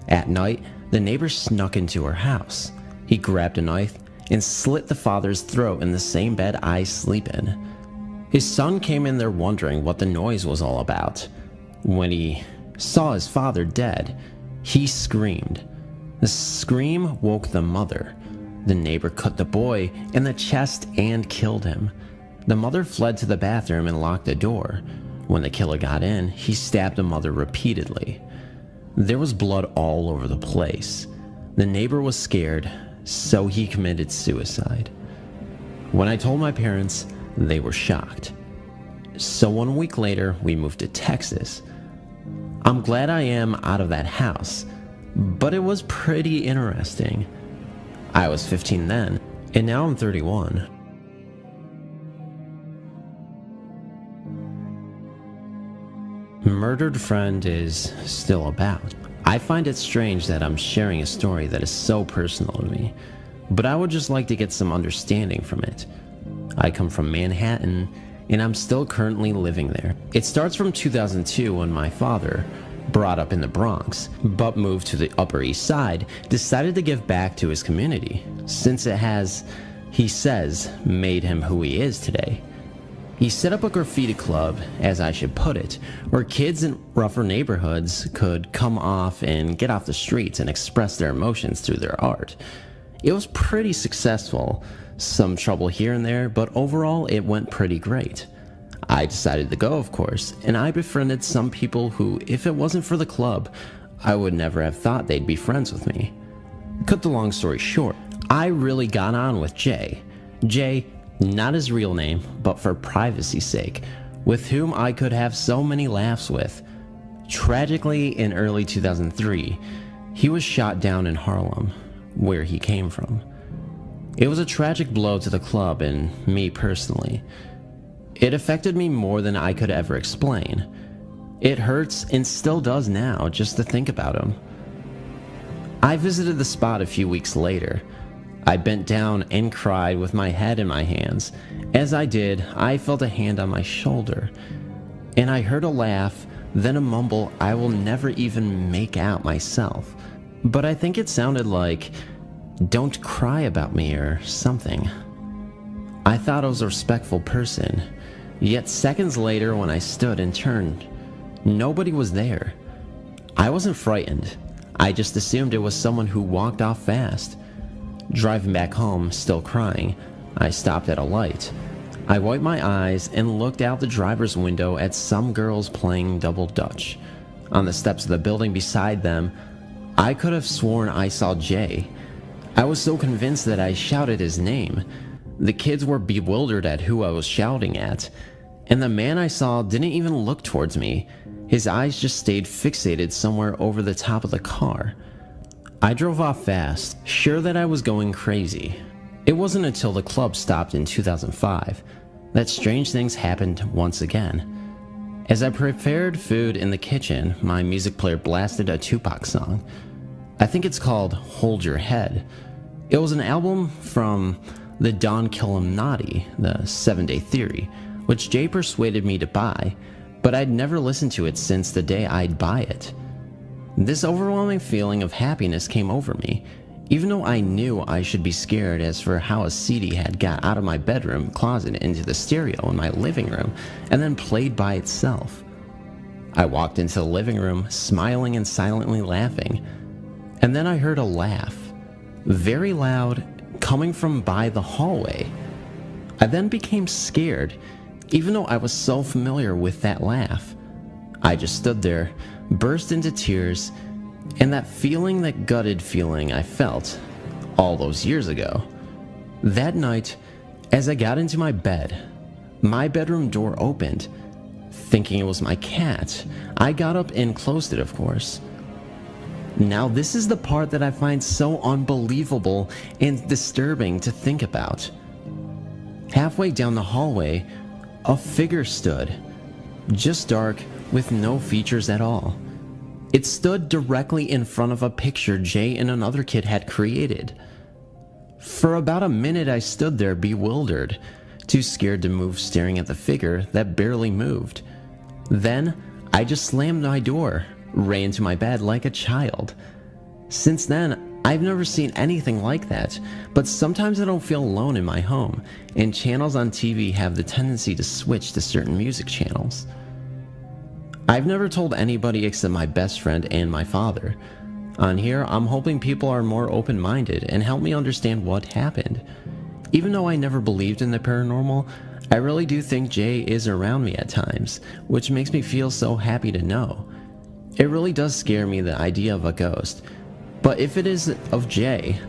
At night, the neighbor snuck into her house. He grabbed a knife and slit the father's throat in the same bed I sleep in. His son came in there wondering what the noise was all about. When he saw his father dead, he screamed. The scream woke the mother. The neighbor cut the boy in the chest and killed him. The mother fled to the bathroom and locked the door. When the killer got in, he stabbed the mother repeatedly. There was blood all over the place. The neighbor was scared so he committed suicide. When I told my parents, they were shocked. So 1 week later, we moved to Texas. I'm glad I am out of that house, but it was pretty interesting. I was 15 then, and now I'm 31. Murdered Friend is still about. I find it strange that I'm sharing a story that is so personal to me, but I would just like to get some understanding from it. I come from Manhattan, and I'm still currently living there. It starts from 2002 when my father, brought up in the Bronx, but moved to the Upper East Side, decided to give back to his community, since it has, he says, made him who he is today. He set up a graffiti club, as I should put it, where kids in rougher neighborhoods could come off and get off the streets and express their emotions through their art. It was pretty successful, some trouble here and there, but overall it went pretty great. I decided to go, of course, and I befriended some people who, if it wasn't for the club, I would never have thought they'd be friends with me. Cut the long story short, I really got on with Jay. Jay, not his real name, but for privacy's sake, with whom I could have so many laughs with. Tragically, in early 2003, he was shot down in Harlem, where he came from. It was a tragic blow to the club and me personally. It affected me more than I could ever explain. It hurts and still does now just to think about him. I visited the spot a few weeks later. I bent down and cried with my head in my hands. As I did, I felt a hand on my shoulder, and I heard a laugh, then a mumble I will never even make out myself. But I think it sounded like, "Don't cry about me" or something. I thought I was a respectful person, yet seconds later when I stood and turned, nobody was there. I wasn't frightened. I just assumed it was someone who walked off fast. Driving back home, still crying, I stopped at a light. I wiped my eyes and looked out the driver's window at some girls playing double dutch. On the steps of the building beside them, I could have sworn I saw Jay. I was so convinced that I shouted his name. The kids were bewildered at who I was shouting at, and the man I saw didn't even look towards me. His eyes just stayed fixated somewhere over the top of the car. I drove off fast, sure that I was going crazy. It wasn't until the club stopped in 2005 that strange things happened once again. As I prepared food in the kitchen, my music player blasted a Tupac song. I think it's called Hold Your Head. It was an album from the Don Killuminati, the 7 Day Theory, which Jay persuaded me to buy, but I'd never listened to it since the day I'd buy it. This overwhelming feeling of happiness came over me, even though I knew I should be scared as for how a CD had got out of my bedroom closet into the stereo in my living room and then played by itself. I walked into the living room, smiling and silently laughing, and then I heard a laugh, very loud, coming from by the hallway. I then became scared, even though I was so familiar with that laugh. I just stood there, burst into tears, and that feeling, that gutted feeling I felt all those years ago. That night, as I got into my bed, my bedroom door opened. Thinking it was my cat, I got up and closed it, of course. Now this is the part that I find so unbelievable and disturbing to think about. Halfway down the hallway, a figure stood, just dark, with no features at all. It stood directly in front of a picture Jay and another kid had created. For about a minute I stood there bewildered, too scared to move, staring at the figure that barely moved. Then I just slammed my door, ran to my bed like a child. Since then, I've never seen anything like that, but sometimes I don't feel alone in my home, and channels on TV have the tendency to switch to certain music channels. I've never told anybody except my best friend and my father. On here, I'm hoping people are more open-minded and help me understand what happened. Even though I never believed in the paranormal, I really do think Jay is around me at times, which makes me feel so happy to know. It really does scare me, the idea of a ghost, but if it is of Jay,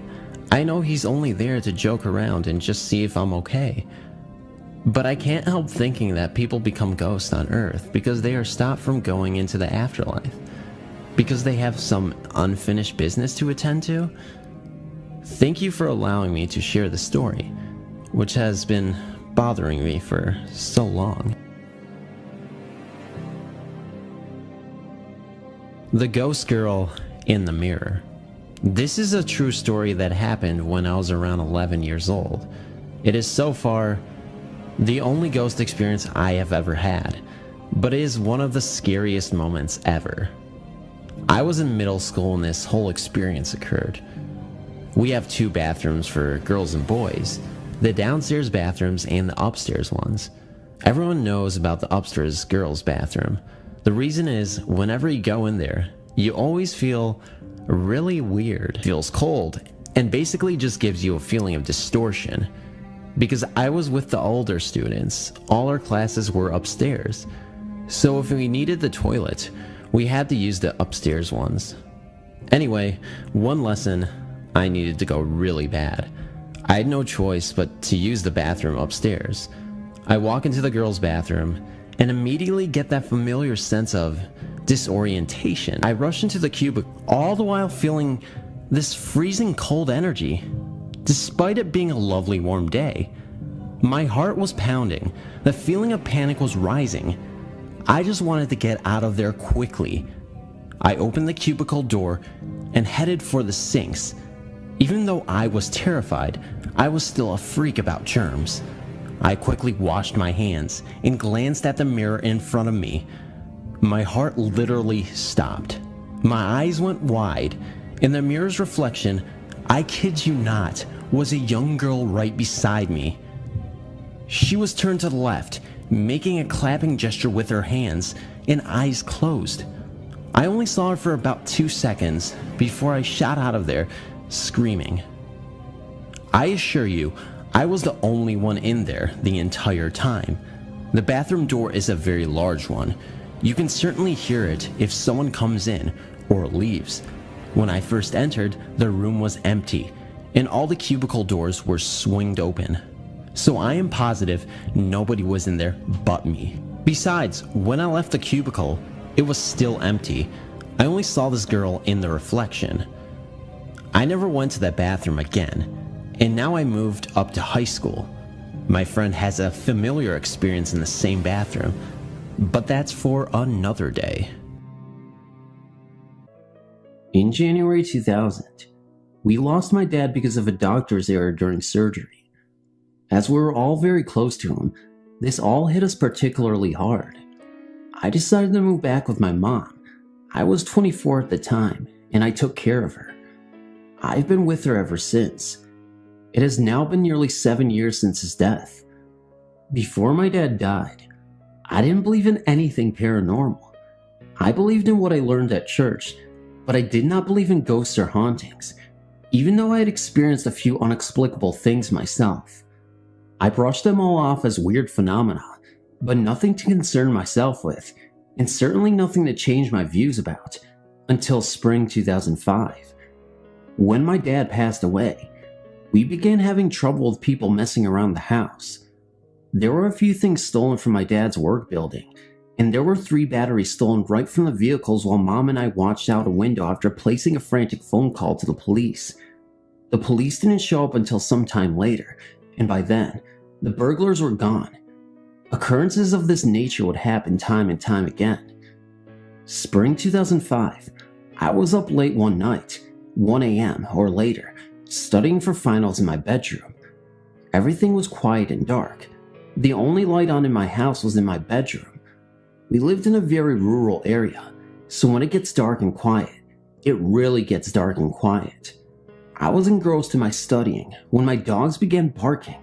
I know he's only there to joke around and just see if I'm okay. But I can't help thinking that people become ghosts on Earth because they are stopped from going into the afterlife. Because they have some unfinished business to attend to. Thank you for allowing me to share the story, which has been bothering me for so long. The Ghost Girl in the Mirror. This is a true story that happened when I was around 11 years old. It is so far the only ghost experience I have ever had, but it is one of the scariest moments ever. I was in middle school when this whole experience occurred. We have 2 bathrooms for girls and boys, the downstairs bathrooms and the upstairs ones. Everyone knows about the upstairs girls' bathroom. The reason is, whenever you go in there, you always feel really weird. It feels cold, and basically just gives you a feeling of distortion. Because I was with the older students, all our classes were upstairs. So if we needed the toilet, we had to use the upstairs ones. Anyway, one lesson, I needed to go really bad. I had no choice but to use the bathroom upstairs. I walk into the girls' bathroom and immediately get that familiar sense of disorientation. I rush into the cubicle, all the while feeling this freezing cold energy. Despite it being a lovely warm day, my heart was pounding. The feeling of panic was rising. I just wanted to get out of there quickly. I opened the cubicle door and headed for the sinks. Even though I was terrified, I was still a freak about germs. I quickly washed my hands and glanced at the mirror in front of me. My heart literally stopped. My eyes went wide. In the mirror's reflection, I kid you not, was a young girl right beside me. She was turned to the left, making a clapping gesture with her hands and eyes closed. I only saw her for about 2 seconds before I shot out of there, screaming. I assure you, I was the only one in there the entire time. The bathroom door is a very large one. You can certainly hear it if someone comes in or leaves. When I first entered, the room was empty, and all the cubicle doors were swinged open. So I am positive nobody was in there but me. Besides, when I left the cubicle, it was still empty. I only saw this girl in the reflection. I never went to that bathroom again, and now I moved up to high school. My friend has a familiar experience in the same bathroom, but that's for another day. In January 2000, we lost my dad because of a doctor's error during surgery. As we were all very close to him, this all hit us particularly hard. I decided to move back with my mom. I was 24 at the time, and I took care of her. I've been with her ever since. It has now been nearly 7 years since his death. Before my dad died, I didn't believe in anything paranormal. I believed in what I learned at church, but I did not believe in ghosts or hauntings, even though I had experienced a few unexplicable things myself. I brushed them all off as weird phenomena, but nothing to concern myself with, and certainly nothing to change my views about, until spring 2005. When my dad passed away, we began having trouble with people messing around the house. There were a few things stolen from my dad's work building, and there were 3 batteries stolen right from the vehicles while Mom and I watched out a window after placing a frantic phone call to the police. The police didn't show up until some time later, and by then, the burglars were gone. Occurrences of this nature would happen time and time again. Spring 2005, I was up late one night, 1 a.m. or later, studying for finals in my bedroom. Everything was quiet and dark. The only light on in my house was in my bedroom. We lived in a very rural area, so when it gets dark and quiet, it really gets dark and quiet. I was engrossed in my studying when my dogs began barking.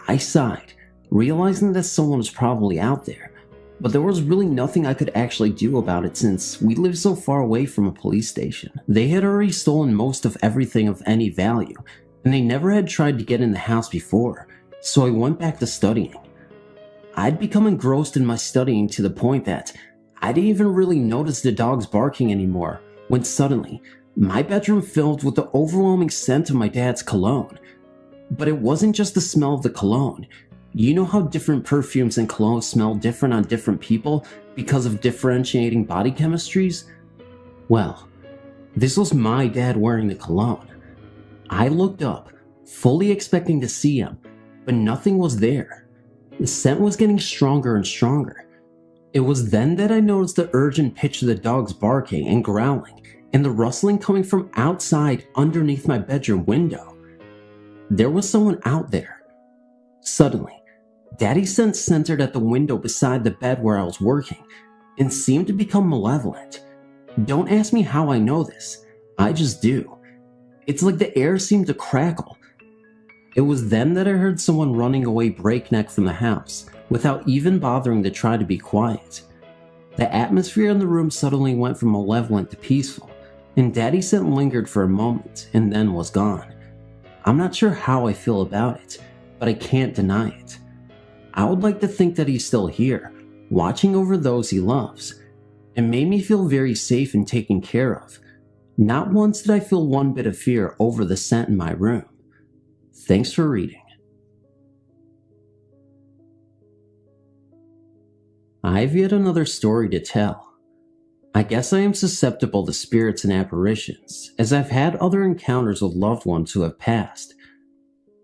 I sighed, realizing that someone was probably out there, but there was really nothing I could actually do about it since we lived so far away from a police station. They had already stolen most of everything of any value, and they never had tried to get in the house before, so I went back to studying. I'd become engrossed in my studying to the point that I didn't even really notice the dogs barking anymore, when suddenly, My bedroom filled with the overwhelming scent of my dad's cologne. But it wasn't just the smell of the cologne. You know how different perfumes and cologne smell different on different people because of differentiating body chemistries? Well, this was my dad wearing the cologne. I looked up, fully expecting to see him, but nothing was there. The scent was getting stronger and stronger. It was then that I noticed the urgent pitch of the dogs barking and growling, and the rustling coming from outside underneath my bedroom window. There was someone out there. Suddenly, Daddy's scent centered at the window beside the bed where I was working, and seemed to become malevolent. Don't ask me how I know this, I just do. It's like the air seemed to crackle. It was then that I heard someone running away breakneck from the house, without even bothering to try to be quiet. The atmosphere in the room suddenly went from malevolent to peaceful, and Daddy's scent lingered for a moment and then was gone. I'm not sure how I feel about it, but I can't deny it. I would like to think that he's still here, watching over those he loves. It made me feel very safe and taken care of. Not once did I feel one bit of fear over the scent in my room. Thanks for reading. I have yet another story to tell. I guess I am susceptible to spirits and apparitions, as I've had other encounters with loved ones who have passed.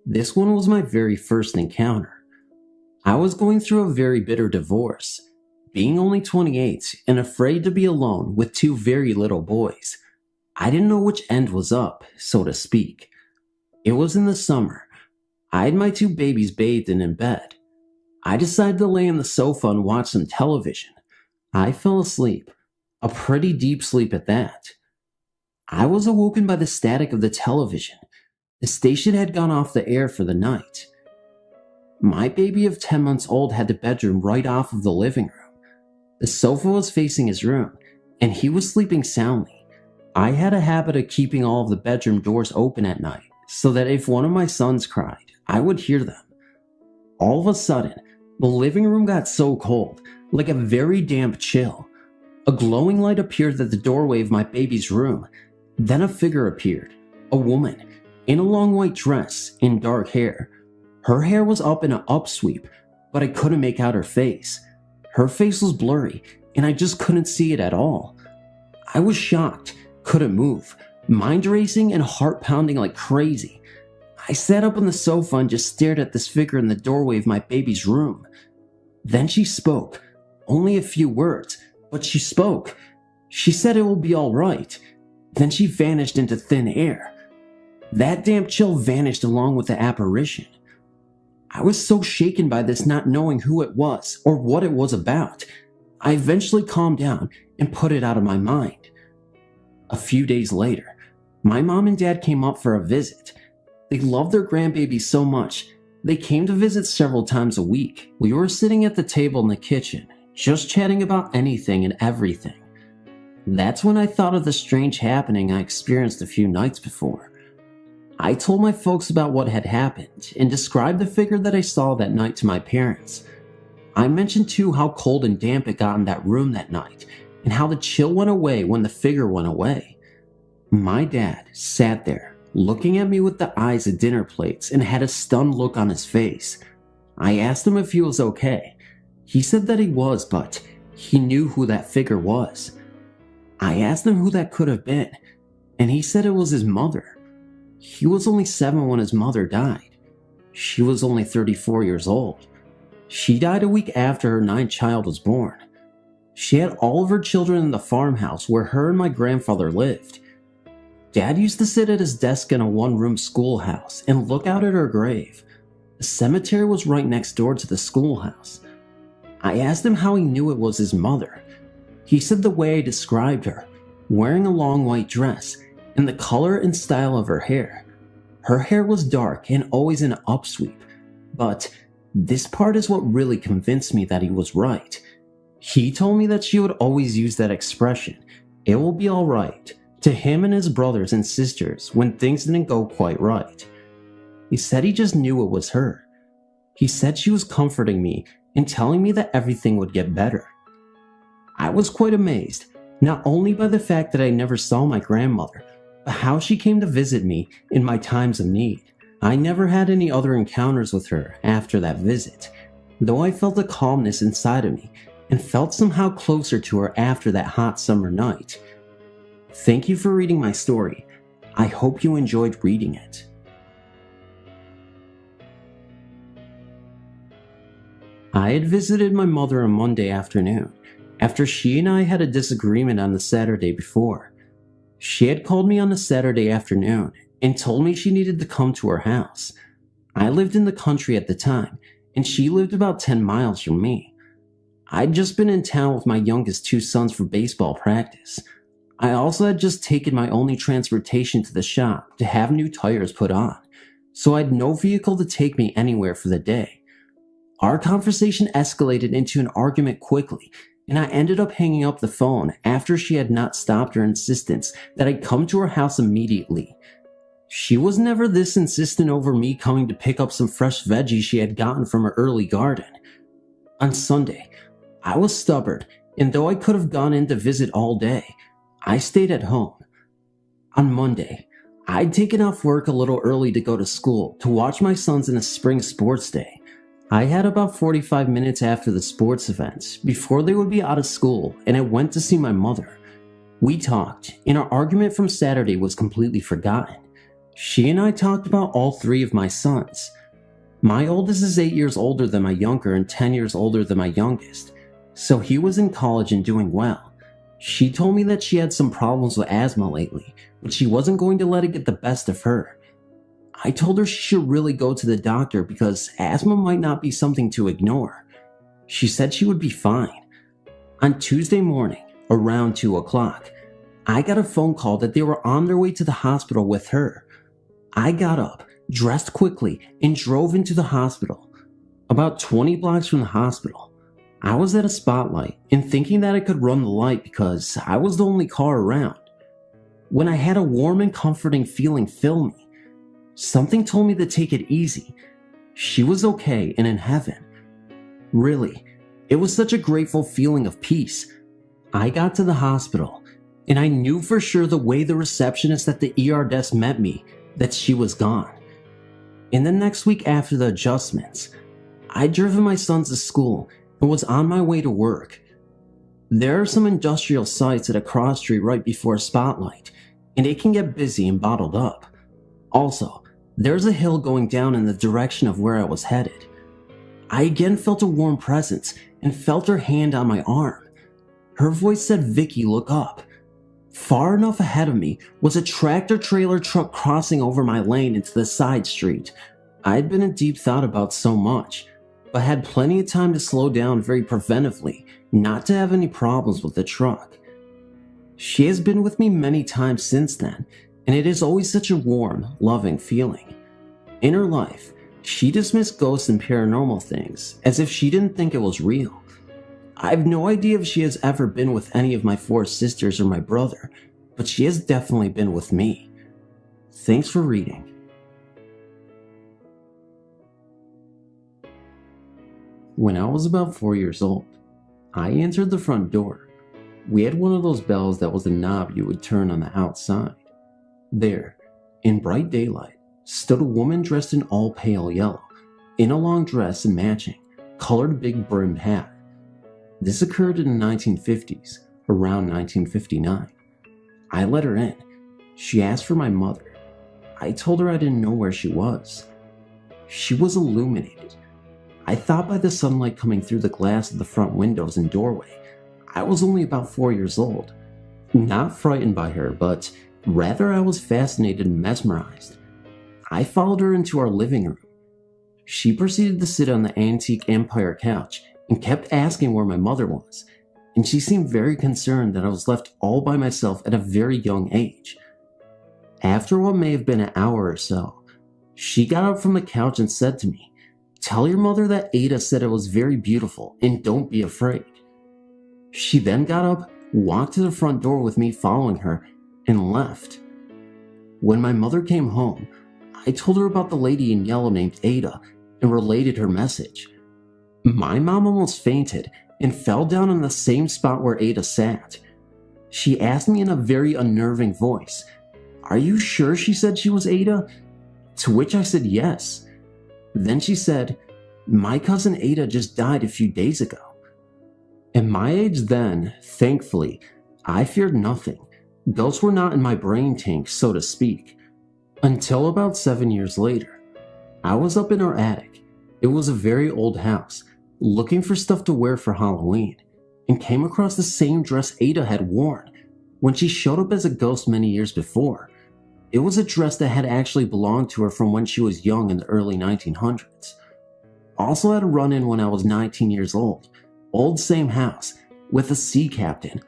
This one was my very first encounter. I was going through a very bitter divorce, being only 28 and afraid to be alone with two very little boys. I didn't know which end was up, so to speak. It was in the summer. I had my two babies bathed and in bed. I decided to lay on the sofa and watch some television. I fell asleep, a pretty deep sleep at that. I was awoken by the static of the television. The station had gone off the air for the night. My baby of 10 months old had the bedroom right off of the living room. The sofa was facing his room, and he was sleeping soundly. I had a habit of keeping all of the bedroom doors open at night, so that if one of my sons cried, I would hear them. All of a sudden, the living room got so cold, like a very damp chill. A glowing light appeared at the doorway of my baby's room. Then a figure appeared, a woman, in a long white dress and dark hair. Her hair was up in an upsweep, but I couldn't make out her face. Her face was blurry, and I just couldn't see it at all. I was shocked, couldn't move, mind racing and heart pounding like crazy. I sat up on the sofa and just stared at this figure in the doorway of my baby's room. Then she spoke, only a few words, but she spoke. She said it will be all right. Then she vanished into thin air. That damp chill vanished along with the apparition. I was so shaken by this, not knowing who it was or what it was about. I eventually calmed down and put it out of my mind. A few days later, my mom and dad came up for a visit. They loved their grandbaby so much, they came to visit several times a week. We were sitting at the table in the kitchen, just chatting about anything and everything. That's when I thought of the strange happening I experienced a few nights before. I told my folks about what had happened and described the figure that I saw that night to my parents. I mentioned too how cold and damp it got in that room that night and how the chill went away when the figure went away. My dad sat there, looking at me with the eyes of dinner plates and had a stunned look on his face. I asked him if he was okay. He said that he was, but he knew who that figure was. I asked him who that could have been, and he said it was his mother. He was only 7 when his mother died. She was only 34 years old. She died a week after her 9th child was born. She had all of her children in the farmhouse where her and my grandfather lived. Dad used to sit at his desk in a one-room schoolhouse and look out at her grave. The cemetery was right next door to the schoolhouse. I asked him how he knew it was his mother. He said the way I described her, wearing a long white dress, and the color and style of her hair. Her hair was dark and always in an upsweep, but this part is what really convinced me that he was right. He told me that she would always use that expression, "It will be alright," to him and his brothers and sisters when things didn't go quite right. He said he just knew it was her. He said she was comforting me and telling me that everything would get better. I was quite amazed, not only by the fact that I never saw my grandmother, but how she came to visit me in my times of need. I never had any other encounters with her after that visit, though I felt a calmness inside of me and felt somehow closer to her after that hot summer night. Thank you for reading my story. I hope you enjoyed reading it. I had visited my mother on Monday afternoon, after she and I had a disagreement on the Saturday before. She had called me on the Saturday afternoon and told me she needed to come to her house. I lived in the country at the time, and she lived about 10 miles from me. I'd just been in town with my youngest 2 sons for baseball practice. I also had just taken my only transportation to the shop to have new tires put on, so I had no vehicle to take me anywhere for the day. Our conversation escalated into an argument quickly, and I ended up hanging up the phone after she had not stopped her insistence that I come to her house immediately. She was never this insistent over me coming to pick up some fresh veggies she had gotten from her early garden. On Sunday, I was stubborn, and though I could have gone in to visit all day, I stayed at home. On Monday, I'd taken off work a little early to go to school to watch my sons in a spring sports day. I had about 45 minutes after the sports events before they would be out of school, and I went to see my mother. We talked, and our argument from Saturday was completely forgotten. She and I talked about all 3 of my sons. My oldest is 8 years older than my younger and 10 years older than my youngest, so he was in college and doing well. She told me that she had some problems with asthma lately, but she wasn't going to let it get the best of her. I told her she should really go to the doctor because asthma might not be something to ignore. She said she would be fine. On Tuesday morning, around 2 o'clock, I got a phone call that they were on their way to the hospital with her. I got up, dressed quickly, and drove into the hospital. About 20 blocks from the hospital, I was at a spotlight and thinking that I could run the light because I was the only car around, when I had a warm and comforting feeling fill me. Something told me to take it easy. She was okay and in heaven. Really, it was such a grateful feeling of peace. I got to the hospital, and I knew for sure the way the receptionist at the ER desk met me that she was gone. In the next week after the adjustments, I'd driven my sons to school and was on my way to work. There are some industrial sites at a cross street right before a spotlight, and it can get busy and bottled up. Also, there's a hill going down in the direction of where I was headed. I again felt a warm presence and felt her hand on my arm. Her voice said, "Vicky, look up." Far enough ahead of me was a tractor-trailer truck crossing over my lane into the side street. I had been in deep thought about so much, but had plenty of time to slow down very preventively, not to have any problems with the truck. She has been with me many times since then, and it is always such a warm, loving feeling. In her life, she dismissed ghosts and paranormal things as if she didn't think it was real. I have no idea if she has ever been with any of my 4 sisters or my brother, but she has definitely been with me. Thanks for reading. When I was about 4 years old, I answered the front door. We had one of those bells that was a knob you would turn on the outside. There, in bright daylight, stood a woman dressed in all pale yellow, in a long dress and matching, colored big brimmed hat. This occurred in the 1950s, around 1959. I let her in. She asked for my mother. I told her I didn't know where she was. She was illuminated. I thought by the sunlight coming through the glass of the front windows and doorway, I was only about 4 years old. Not frightened by her, but rather, I was fascinated and mesmerized. I followed her into our living room. She proceeded to sit on the antique Empire couch and kept asking where my mother was, and she seemed very concerned that I was left all by myself at a very young age. After what may have been an hour or so, she got up from the couch and said to me, "Tell your mother that Ada said it was very beautiful and don't be afraid." She then got up, walked to the front door with me following her, and left. When my mother came home, I told her about the lady in yellow named Ada and related her message. My mom almost fainted and fell down on the same spot where Ada sat. She asked me in a very unnerving voice, "Are you sure she said she was Ada?" To which I said yes. Then she said, "My cousin Ada just died a few days ago." At my age then, thankfully, I feared nothing. Ghosts were not in my brain tank, so to speak. Until about 7 years later. I was up in our attic. It was a very old house, looking for stuff to wear for Halloween, and came across the same dress Ada had worn when she showed up as a ghost many years before. It was a dress that had actually belonged to her from when she was young in the early 1900s. Also had a run-in when I was 19 years old. Old same house, with a sea captain.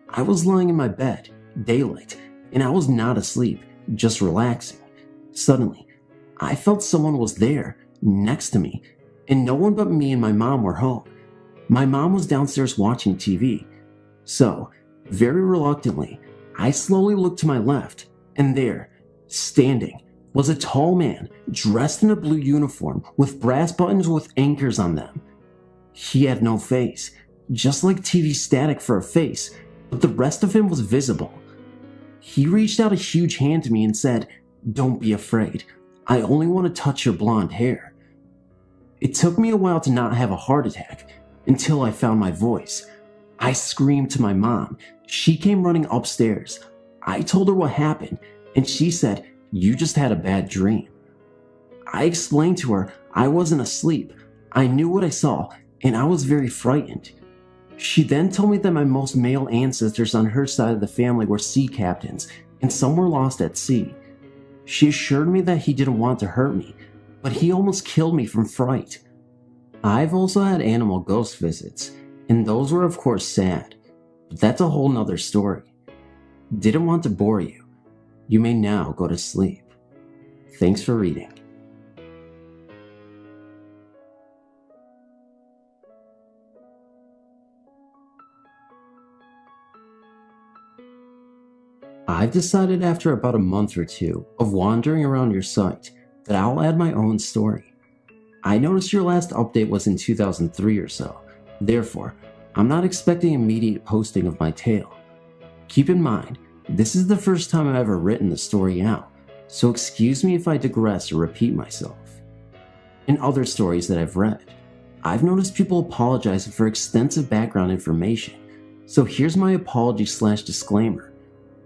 I was lying in my bed, daylight, and I was not asleep, just relaxing. Suddenly, I felt someone was there, next to me, and no one but me and my mom were home. My mom was downstairs watching TV. So, very reluctantly, I slowly looked to my left, and there, standing, was a tall man dressed in a blue uniform with brass buttons with anchors on them. He had no face, just like TV static for a face, but the rest of him was visible. He reached out a huge hand to me and said, "Don't be afraid. I only want to touch your blonde hair." It took me a while to not have a heart attack, until I found my voice. I screamed to my mom. She came running upstairs. I told her what happened, and she said, "You just had a bad dream." I explained to her I wasn't asleep. I knew what I saw, and I was very frightened. She then told me that my most male ancestors on her side of the family were sea captains, and some were lost at sea. She assured me that he didn't want to hurt me, but he almost killed me from fright. I've also had animal ghost visits, and those were of course sad, but that's a whole nother story. Didn't want to bore you. You may now go to sleep. Thanks for reading. I've decided after about a month or two of wandering around your site that I'll add my own story. I noticed your last update was in 2003 or so, therefore, I'm not expecting immediate posting of my tale. Keep in mind, this is the first time I've ever written the story out, so excuse me if I digress or repeat myself. In other stories that I've read, I've noticed people apologizing for extensive background information, so here's my apology/disclaimer.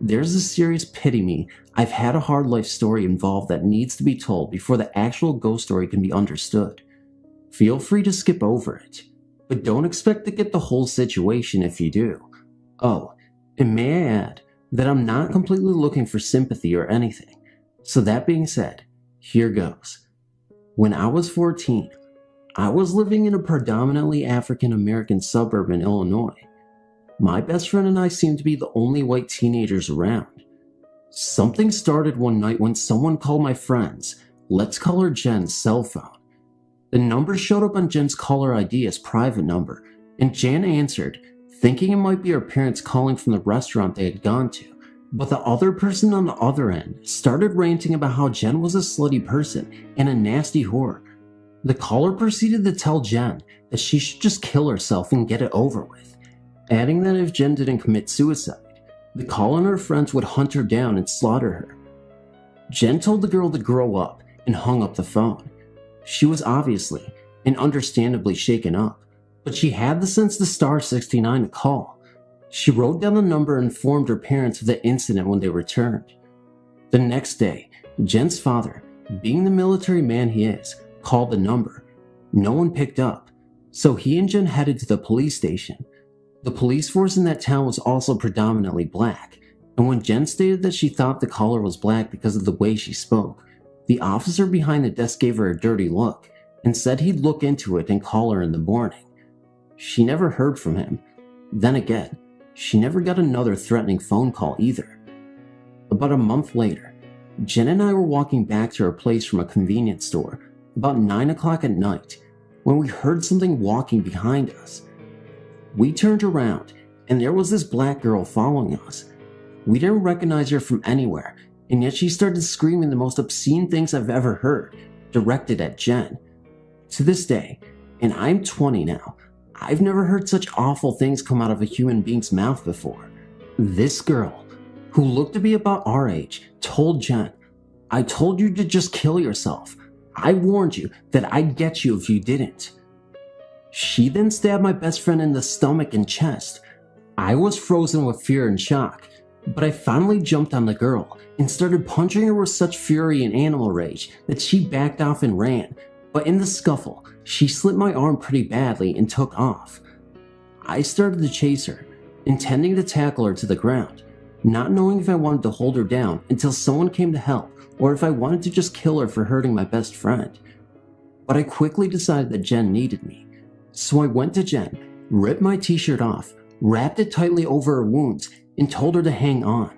There's a serious pity me, I've had a hard life story involved that needs to be told before the actual ghost story can be understood. Feel free to skip over it, but don't expect to get the whole situation if you do. Oh, and may I add that I'm not completely looking for sympathy or anything. So that being said, here goes. When I was 14, I was living in a predominantly African American suburb in Illinois. My best friend and I seemed to be the only white teenagers around. Something started one night when someone called my friend's, let's call her Jen's, cell phone. The number showed up on Jen's caller ID as private number, and Jen answered, thinking it might be her parents calling from the restaurant they had gone to. But the other person on the other end started ranting about how Jen was a slutty person and a nasty whore. The caller proceeded to tell Jen that she should just kill herself and get it over with, adding that if Jen didn't commit suicide, the caller and her friends would hunt her down and slaughter her. Jen told the girl to grow up and hung up the phone. She was obviously and understandably shaken up, but she had the sense to star 69 to call. She wrote down the number and informed her parents of the incident when they returned. The next day, Jen's father, being the military man he is, called the number. No one picked up, so he and Jen headed to the police station. The police force in that town was also predominantly black, and when Jen stated that she thought the caller was black because of the way she spoke, the officer behind the desk gave her a dirty look and said he'd look into it and call her in the morning. She never heard from him. Then again, she never got another threatening phone call either. About a month later, Jen and I were walking back to our place from a convenience store about 9 o'clock at night when we heard something walking behind us. We turned around, and there was this black girl following us. We didn't recognize her from anywhere, and yet she started screaming the most obscene things I've ever heard, directed at Jen. To this day, and I'm 20 now, I've never heard such awful things come out of a human being's mouth before. This girl who looked to be about our age, told Jen, "I told you to just kill yourself. I warned you that I'd get you if you didn't." She then stabbed my best friend in the stomach and chest. I was frozen with fear and shock, but I finally jumped on the girl and started punching her with such fury and animal rage that she backed off and ran, but in the scuffle, she slit my arm pretty badly and took off. I started to chase her, intending to tackle her to the ground, not knowing if I wanted to hold her down until someone came to help or if I wanted to just kill her for hurting my best friend. But I quickly decided that Jen needed me, so I went to Jen, ripped my t-shirt off, wrapped it tightly over her wounds, and told her to hang on.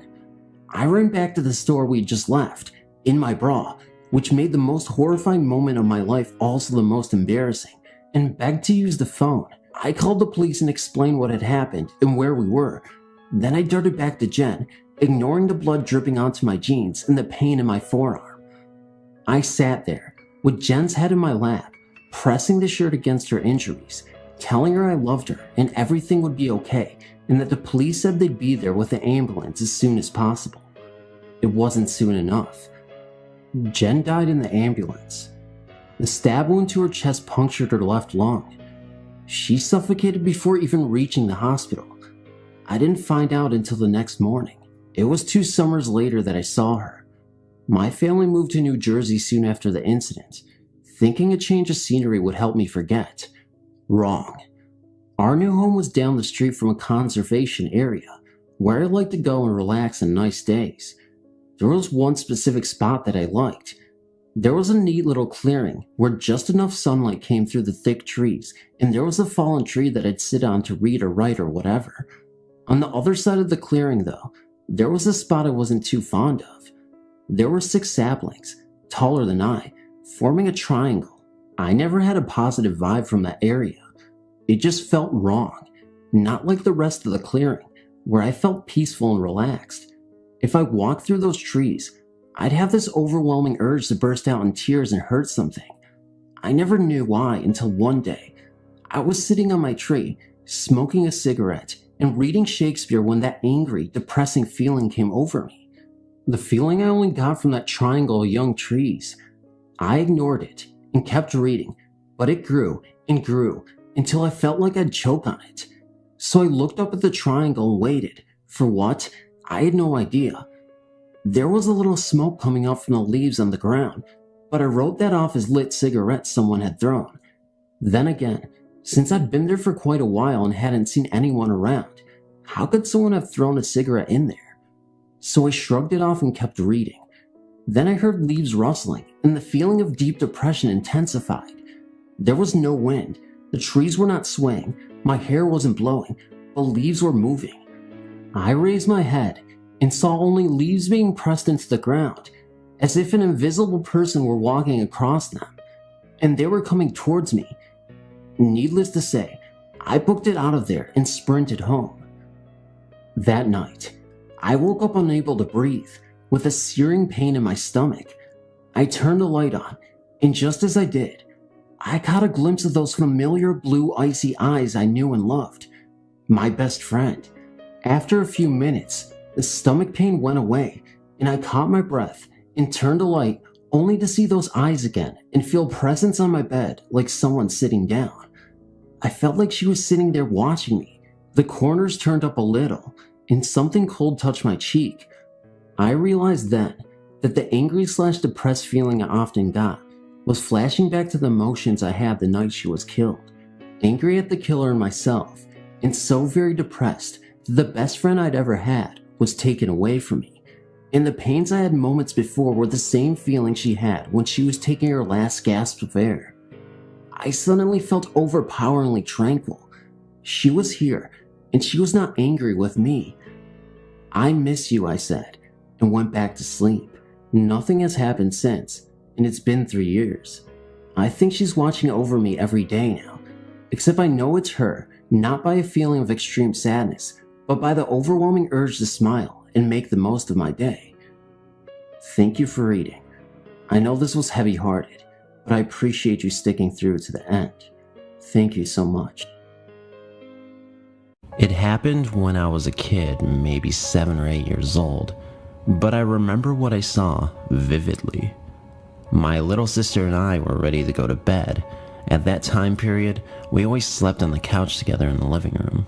I ran back to the store we had just left, in my bra, which made the most horrifying moment of my life also the most embarrassing, and begged to use the phone. I called the police and explained what had happened and where we were. Then I darted back to Jen, ignoring the blood dripping onto my jeans and the pain in my forearm. I sat there, with Jen's head in my lap, pressing the shirt against her injuries, telling her I loved her and everything would be okay, and that the police said they'd be there with the ambulance as soon as possible. It wasn't soon enough. Jen died in the ambulance. The stab wound to her chest punctured her left lung. She suffocated before even reaching the hospital. I didn't find out until the next morning. It was 2 summers later that I saw her. My family moved to New Jersey soon after the incident, thinking a change of scenery would help me forget. Wrong. Our new home was down the street from a conservation area, where I liked to go and relax on nice days. There was one specific spot that I liked. There was a neat little clearing where just enough sunlight came through the thick trees, and there was a fallen tree that I'd sit on to read or write or whatever. On the other side of the clearing, though, there was a spot I wasn't too fond of. There were 6 saplings, taller than I, forming a triangle. I never had a positive vibe from that area. It just felt wrong, not like the rest of the clearing, where I felt peaceful and relaxed. If I walked through those trees, I'd have this overwhelming urge to burst out in tears and hurt something. I never knew why until one day. I was sitting on my tree, smoking a cigarette, and reading Shakespeare when that angry, depressing feeling came over me. The feeling I only got from that triangle of young trees. I ignored it and kept reading, but it grew and grew until I felt like I'd choke on it. So I looked up at the triangle and waited. For what? I had no idea. There was a little smoke coming up from the leaves on the ground, but I wrote that off as lit cigarettes someone had thrown. Then again, since I'd been there for quite a while and hadn't seen anyone around, how could someone have thrown a cigarette in there? So I shrugged it off and kept reading. Then I heard leaves rustling, and the feeling of deep depression intensified. There was no wind, the trees were not swaying, my hair wasn't blowing, but leaves were moving. I raised my head and saw only leaves being pressed into the ground, as if an invisible person were walking across them, and they were coming towards me. Needless to say, I booked it out of there and sprinted home. That night, I woke up unable to breathe, with a searing pain in my stomach. I turned the light on, and just as I did, I caught a glimpse of those familiar blue icy eyes I knew and loved. My best friend. After a few minutes, the stomach pain went away, and I caught my breath and turned the light only to see those eyes again and feel presence on my bed like someone sitting down. I felt like she was sitting there watching me, the corners turned up a little, and something cold touched my cheek. I realized then that the angry/depressed feeling I often got was flashing back to the emotions I had the night she was killed. Angry at the killer and myself, and so very depressed that the best friend I'd ever had was taken away from me. And the pains I had moments before were the same feeling she had when she was taking her last gasp of air. I suddenly felt overpoweringly tranquil. She was here, and she was not angry with me. "I miss you," I said, and went back to sleep. Nothing has happened since, and it's been 3 years. I think she's watching over me every day now, except I know it's her, not by a feeling of extreme sadness, but by the overwhelming urge to smile and make the most of my day. Thank you for reading. I know this was heavy-hearted, but I appreciate you sticking through to the end. Thank you so much. It happened when I was a kid, maybe 7 or 8 years old, but I remember what I saw vividly. My little sister and I were ready to go to bed. At that time period, we always slept on the couch together in the living room.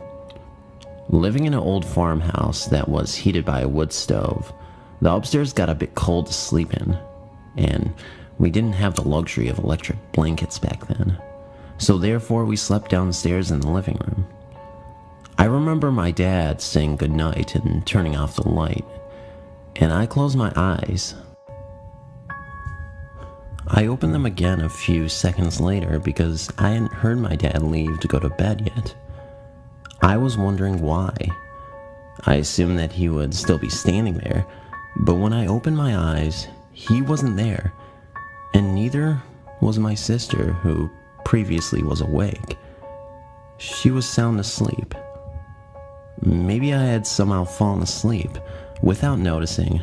Living in an old farmhouse that was heated by a wood stove, the upstairs got a bit cold to sleep in, and we didn't have the luxury of electric blankets back then, so therefore we slept downstairs in the living room. I remember my dad saying goodnight and turning off the light, and I closed my eyes. I opened them again a few seconds later because I hadn't heard my dad leave to go to bed yet. I was wondering why. I assumed that he would still be standing there, but when I opened my eyes, he wasn't there, and neither was my sister, who previously was awake. She was sound asleep. Maybe I had somehow fallen asleep without noticing,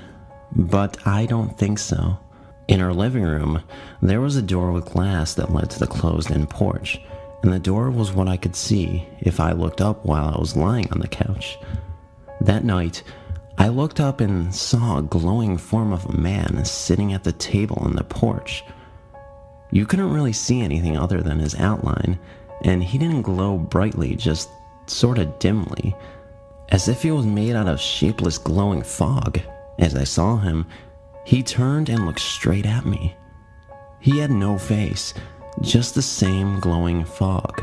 but I don't think so. In our living room, there was a door with glass that led to the closed-in porch, and the door was what I could see if I looked up while I was lying on the couch. That night, I looked up and saw a glowing form of a man sitting at the table on the porch. You couldn't really see anything other than his outline, and he didn't glow brightly, just sorta dimly, as if he was made out of shapeless glowing fog. As I saw him, he turned and looked straight at me. He had no face, just the same glowing fog.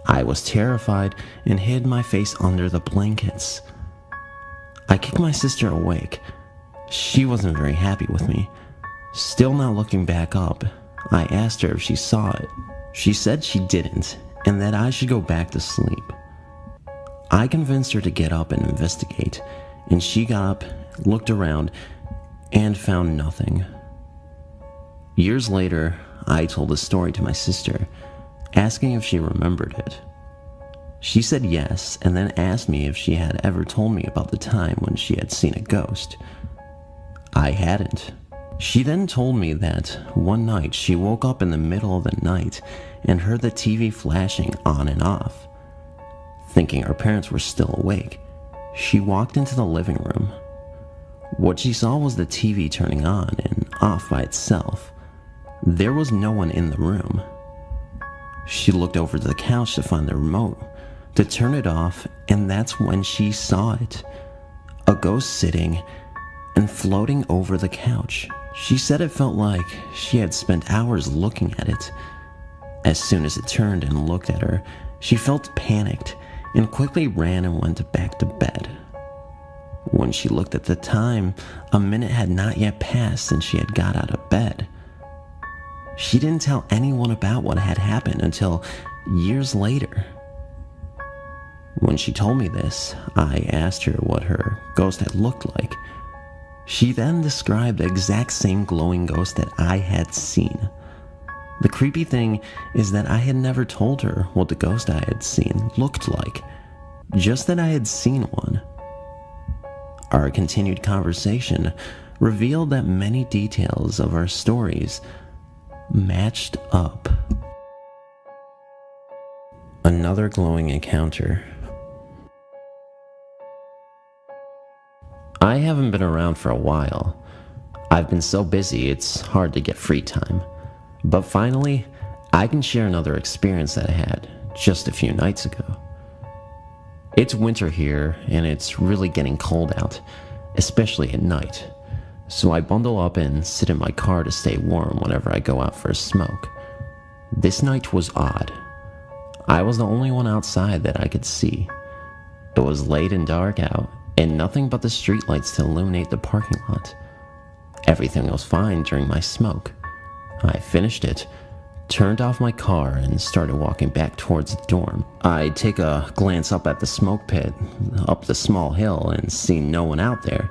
I was terrified and hid my face under the blankets. I kicked my sister awake. She wasn't very happy with me. Still not looking back up, I asked her if she saw it. She said she didn't, and that I should go back to sleep. I convinced her to get up and investigate, and she got up, looked around, and found nothing. Years later, I told the story to my sister, asking if she remembered it. She said yes, and then asked me if she had ever told me about the time when she had seen a ghost. I hadn't. She then told me that one night she woke up in the middle of the night and heard the TV flashing on and off. Thinking her parents were still awake, she walked into the living room. What she saw was the TV turning on and off by itself. There was no one in the room. She looked over to the couch to find the remote, to turn it off, and that's when she saw it. A ghost sitting and floating over the couch. She said it felt like she had spent hours looking at it. As soon as it turned and looked at her, she felt panicked and quickly ran and went back to bed. When she looked at the time, a minute had not yet passed since she had got out of bed. She didn't tell anyone about what had happened until years later. When she told me this, I asked her what her ghost had looked like. She then described the exact same glowing ghost that I had seen. The creepy thing is that I had never told her what the ghost I had seen looked like, just that I had seen one. Our continued conversation revealed that many details of our stories matched up. Another glowing encounter. I haven't been around for a while. I've been so busy it's hard to get free time. But finally, I can share another experience that I had just a few nights ago. It's winter here and it's really getting cold out, especially at night. So I bundle up and sit in my car to stay warm whenever I go out for a smoke. This night was odd. I was the only one outside that I could see. It was late and dark out, and nothing but the streetlights to illuminate the parking lot. Everything was fine during my smoke. I finished it, turned off my car, and started walking back towards the dorm. I take a glance up at the smoke pit, up the small hill, and see no one out there.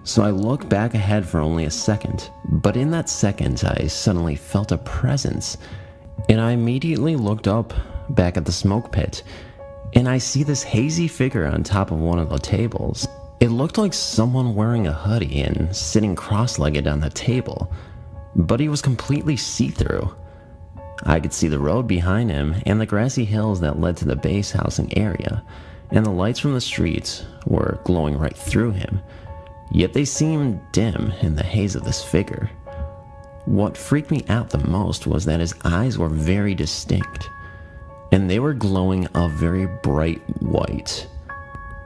So I look back ahead for only a second. But in that second, I suddenly felt a presence, and I immediately looked up back at the smoke pit, and I see this hazy figure on top of one of the tables. It looked like someone wearing a hoodie and sitting cross-legged on the table, but he was completely see-through. I could see the road behind him and the grassy hills that led to the base housing area, and the lights from the streets were glowing right through him, yet they seemed dim in the haze of this figure. What freaked me out the most was that his eyes were very distinct, and they were glowing a very bright white.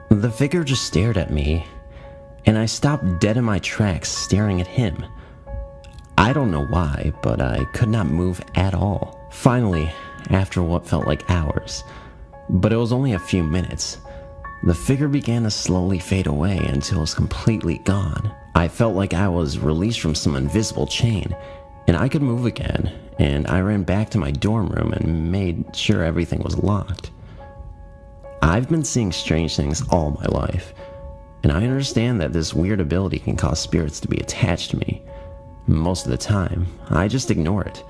The figure just stared at me, and I stopped dead in my tracks staring at him. I don't know why, but I could not move at all. Finally, after what felt like hours, but it was only a few minutes, the figure began to slowly fade away until it was completely gone. I felt like I was released from some invisible chain, and I could move again, and I ran back to my dorm room and made sure everything was locked. I've been seeing strange things all my life, and I understand that this weird ability can cause spirits to be attached to me. Most of the time, I just ignore it,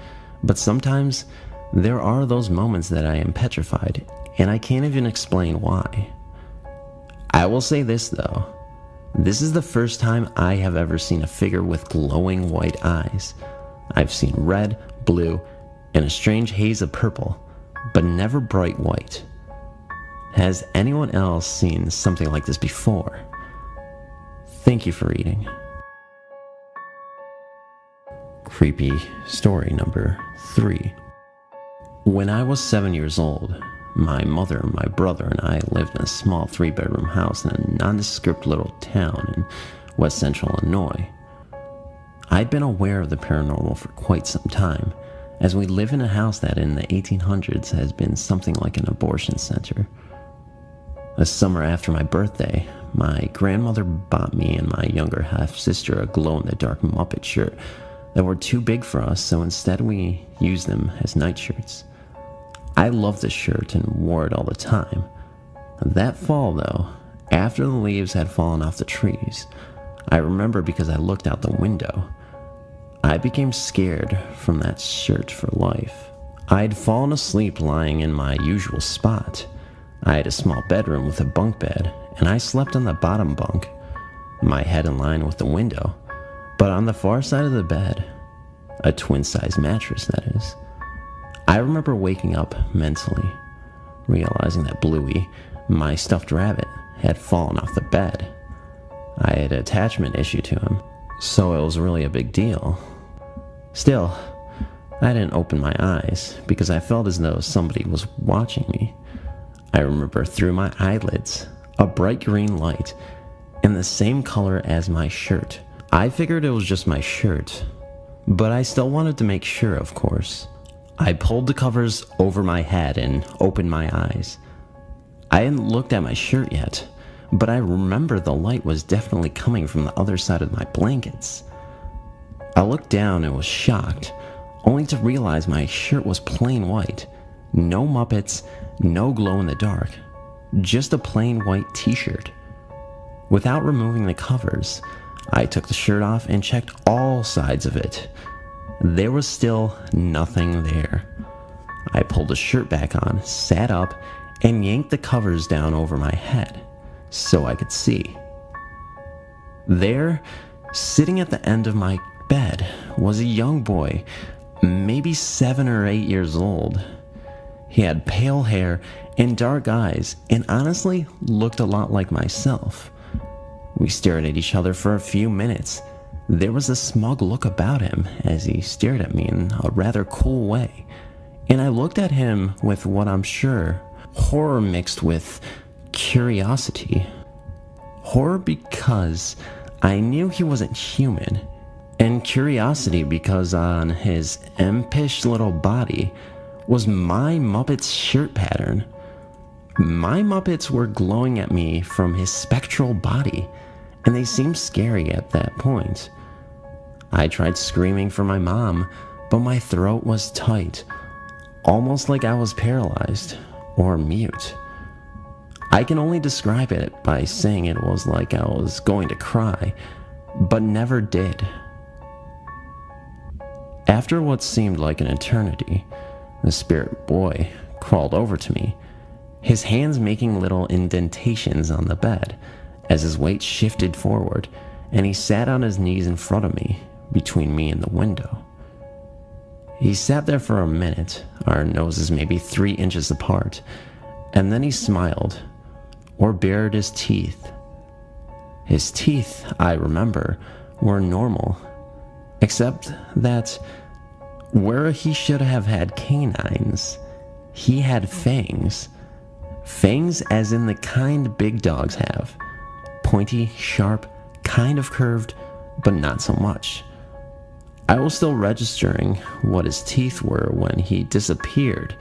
but sometimes there are those moments that I am petrified, and I can't even explain why. I will say this though, this is the first time I have ever seen a figure with glowing white eyes. I've seen red, blue, and a strange haze of purple, but never bright white. Has anyone else seen something like this before? Thank you for reading. Creepy story number 3. When I was 7 years old, my mother, my brother, and I lived in a small 3-bedroom house in a nondescript little town in west central Illinois. I'd been aware of the paranormal for quite some time, as we live in a house that in the 1800s has been something like an abortion center. A summer after my birthday, my grandmother bought me and my younger half-sister a glow-in-the-dark Muppet shirt that were too big for us, so instead we used them as nightshirts. I loved this shirt and wore it all the time. That fall, though, after the leaves had fallen off the trees, I remember because I looked out the window. I became scared from that shirt for life. I'd fallen asleep lying in my usual spot. I had a small bedroom with a bunk bed, and I slept on the bottom bunk, my head in line with the window, but on the far side of the bed, a twin-size mattress, that is. I remember waking up mentally, realizing that Bluey, my stuffed rabbit, had fallen off the bed. I had an attachment issue to him, so it was really a big deal. Still, I didn't open my eyes because I felt as though somebody was watching me. I remember through my eyelids, a bright green light in the same color as my shirt. I figured it was just my shirt, but I still wanted to make sure, of course. I pulled the covers over my head and opened my eyes. I hadn't looked at my shirt yet, but I remember the light was definitely coming from the other side of my blankets. I looked down and was shocked, only to realize my shirt was plain white. No Muppets, no glow in the dark, just a plain white t-shirt. Without removing the covers, I took the shirt off and checked all sides of it. There was still nothing there. I pulled the shirt back on, sat up, and yanked the covers down over my head so I could see. There, sitting at the end of my bed, was a young boy, maybe 7 or 8 years old. He had pale hair and dark eyes, and honestly looked a lot like myself. We stared at each other for a few minutes. There was a smug look about him as he stared at me in a rather cool way, and I looked at him with what I'm sure horror mixed with curiosity. Horror because I knew he wasn't human, and curiosity because on his impish little body was my Muppet's shirt pattern. My Muppets were glowing at me from his spectral body, and they seemed scary at that point. I tried screaming for my mom, but my throat was tight, almost like I was paralyzed or mute. I can only describe it by saying it was like I was going to cry, but never did. After what seemed like an eternity, the spirit boy crawled over to me, his hands making little indentations on the bed as his weight shifted forward, and he sat on his knees in front of me, between me and the window. He sat there for a minute, our noses maybe 3 inches apart, and then he smiled, or bared his teeth. His teeth, I remember, were normal, except that where he should have had canines, he had fangs. Fangs as in the kind big dogs have. Pointy, sharp, kind of curved, but not so much. I was still registering what his teeth were when he disappeared,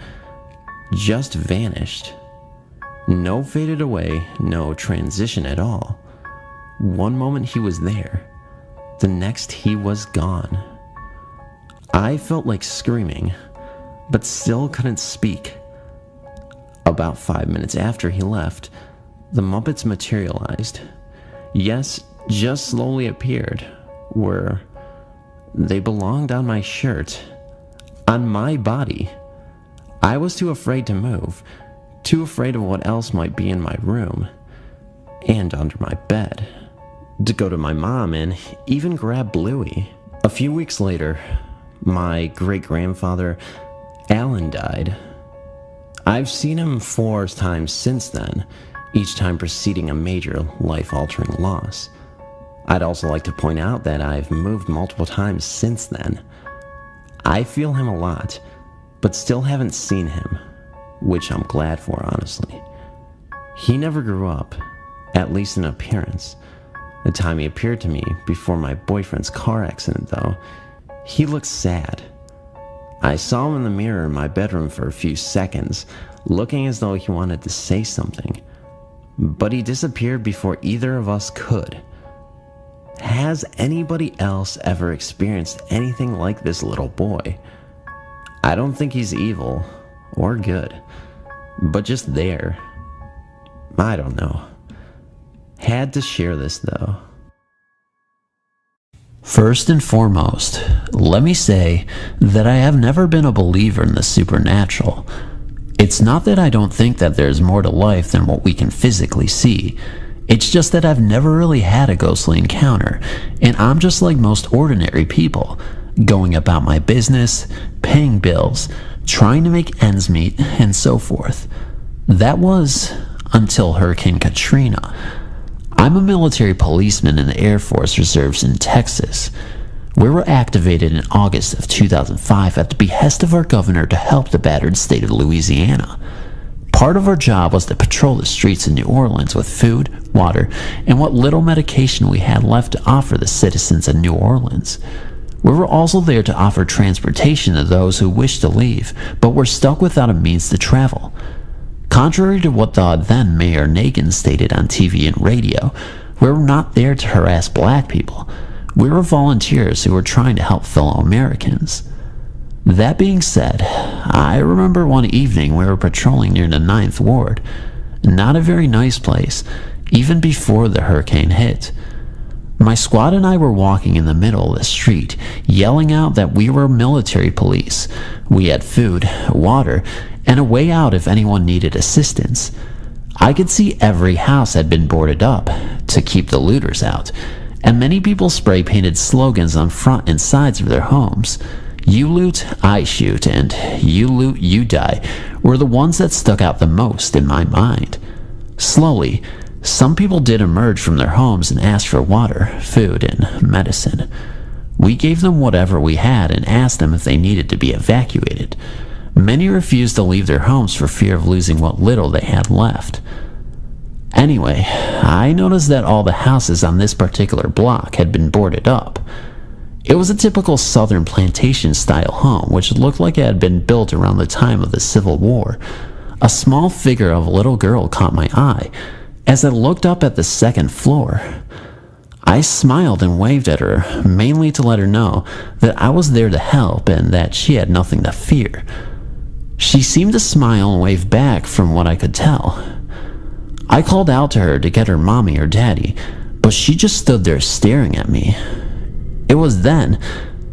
just vanished. No faded away, no transition at all. One moment he was there, the next he was gone. I felt like screaming, but still couldn't speak. About 5 minutes after he left, the Muppets materialized. Yes, just slowly appeared, where they belonged on my shirt, on my body. I was too afraid to move, too afraid of what else might be in my room, and under my bed, to go to my mom and even grab Bluey. A few weeks later, my great-grandfather, Alan, died. I've seen him 4 times since then, each time preceding a major life-altering loss. I'd also like to point out that I've moved multiple times since then. I feel him a lot, but still haven't seen him, which I'm glad for, honestly. He never grew up, at least in appearance. The time he appeared to me before my boyfriend's car accident, though, he looked sad. I saw him in the mirror in my bedroom for a few seconds, looking as though he wanted to say something, but he disappeared before either of us could. Has anybody else ever experienced anything like this little boy? I don't think he's evil or good, but just there. I don't know. Had to share this though. First and foremost, let me say that I have never been a believer in the supernatural. It's not that I don't think that there's more to life than what we can physically see. It's just that I've never really had a ghostly encounter, and I'm just like most ordinary people, going about my business, paying bills, trying to make ends meet, and so forth. That was until Hurricane Katrina. I'm a military policeman in the Air Force Reserves in Texas. We were activated in August of 2005 at the behest of our governor to help the battered state of Louisiana. Part of our job was to patrol the streets in New Orleans with food, water, and what little medication we had left to offer the citizens of New Orleans. We were also there to offer transportation to those who wished to leave, but were stuck without a means to travel. Contrary to what the then Mayor Nagin stated on TV and radio, we were not there to harass black people. We were volunteers who were trying to help fellow Americans. That being said, I remember one evening we were patrolling near the 9th Ward. Not a very nice place, even before the hurricane hit. My squad and I were walking in the middle of the street, yelling out that we were military police. We had food, water, and a way out if anyone needed assistance. I could see every house had been boarded up to keep the looters out, and many people spray-painted slogans on front and sides of their homes. You loot, I shoot, and you loot, you die were the ones that stuck out the most in my mind. Slowly, some people did emerge from their homes and asked for water, food, and medicine. We gave them whatever we had and asked them if they needed to be evacuated. Many refused to leave their homes for fear of losing what little they had left. Anyway, I noticed that all the houses on this particular block had been boarded up. It was a typical southern plantation-style home, which looked like it had been built around the time of the Civil War. A small figure of a little girl caught my eye as I looked up at the 2nd floor. I smiled and waved at her, mainly to let her know that I was there to help and that she had nothing to fear. She seemed to smile and wave back from what I could tell. I called out to her to get her mommy or daddy, but she just stood there staring at me. It was then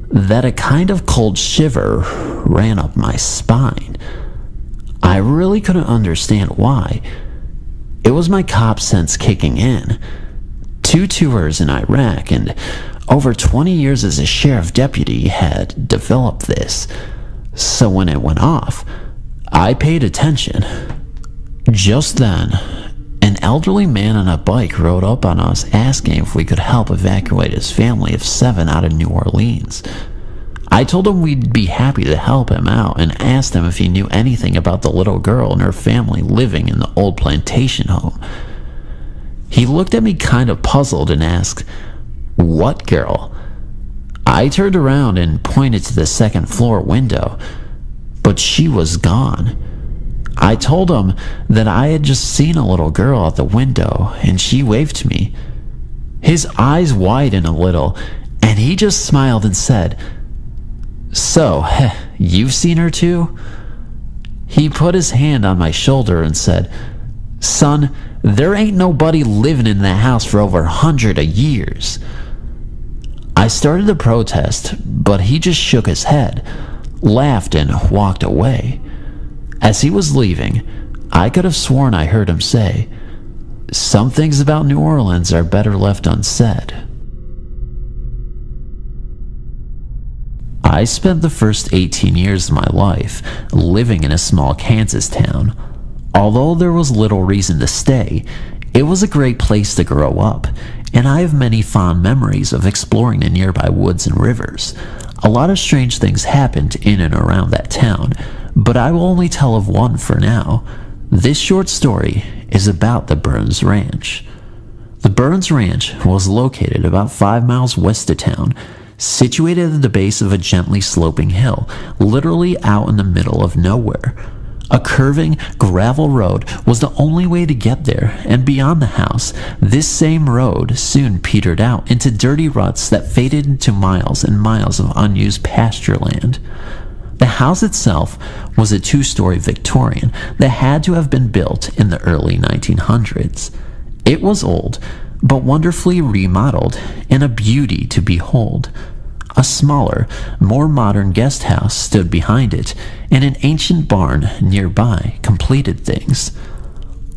that a kind of cold shiver ran up my spine. I really couldn't understand why. It was my cop sense kicking in. 2 tours in Iraq and over 20 years as a sheriff deputy had developed this. So when it went off, I paid attention. Just then, an elderly man on a bike rode up on us asking if we could help evacuate his family of 7 out of New Orleans. I told him we'd be happy to help him out and asked him if he knew anything about the little girl and her family living in the old plantation home. He looked at me kind of puzzled and asked, "What girl?" I turned around and pointed to the second floor window, but she was gone. I told him that I had just seen a little girl at the window and she waved to me. His eyes widened a little and he just smiled and said, "So, you've seen her too?" He put his hand on my shoulder and said, "Son, there ain't nobody living in that house for over 100 years." I started to protest, but he just shook his head, laughed, and walked away. As he was leaving, I could have sworn I heard him say, "Some things about New Orleans are better left unsaid." I spent the first 18 years of my life living in a small Kansas town. Although there was little reason to stay, it was a great place to grow up, and I have many fond memories of exploring the nearby woods and rivers. A lot of strange things happened in and around that town, but I will only tell of one for now. This short story is about the Burns Ranch. The Burns Ranch was located about 5 miles west of town, situated at the base of a gently sloping hill, literally out in the middle of nowhere. A curving gravel road was the only way to get there, and beyond the house, this same road soon petered out into dirty ruts that faded into miles and miles of unused pasture land. The house itself was a 2-story Victorian that had to have been built in the early 1900s. It was old, but wonderfully remodeled and a beauty to behold. A smaller, more modern guest house stood behind it, and an ancient barn nearby completed things.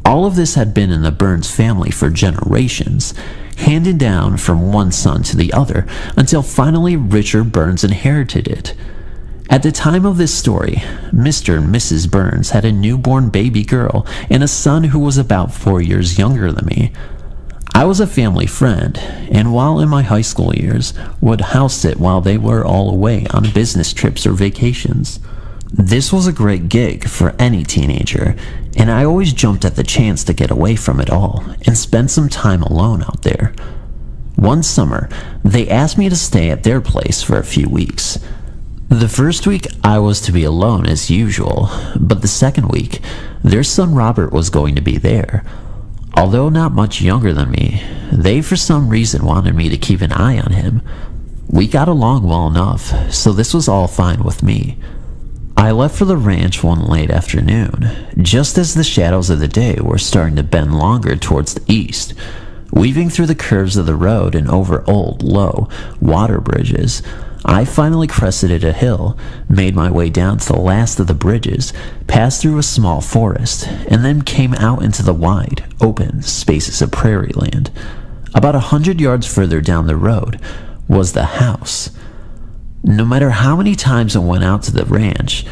All of this had been in the Burns family for generations, handed down from one son to the other, until finally Richard Burns inherited it. At the time of this story, Mr. and Mrs. Burns had a newborn baby girl and a son who was about 4 years younger than me. I was a family friend, and while in my high school years, would house sit while they were all away on business trips or vacations. This was a great gig for any teenager, and I always jumped at the chance to get away from it all and spend some time alone out there. One summer, they asked me to stay at their place for a few weeks. The first week I was to be alone as usual, but the second week, their son Robert was going to be there. Although not much younger than me, they for some reason wanted me to keep an eye on him. We got along well enough, so this was all fine with me. I left for the ranch one late afternoon, just as the shadows of the day were starting to bend longer towards the east. Weaving through the curves of the road and over old, low water bridges, I finally crested a hill, made my way down to the last of the bridges, passed through a small forest, and then came out into the wide, open spaces of prairie land. About 100 yards further down the road was the house. No matter how many times I went out to the ranch,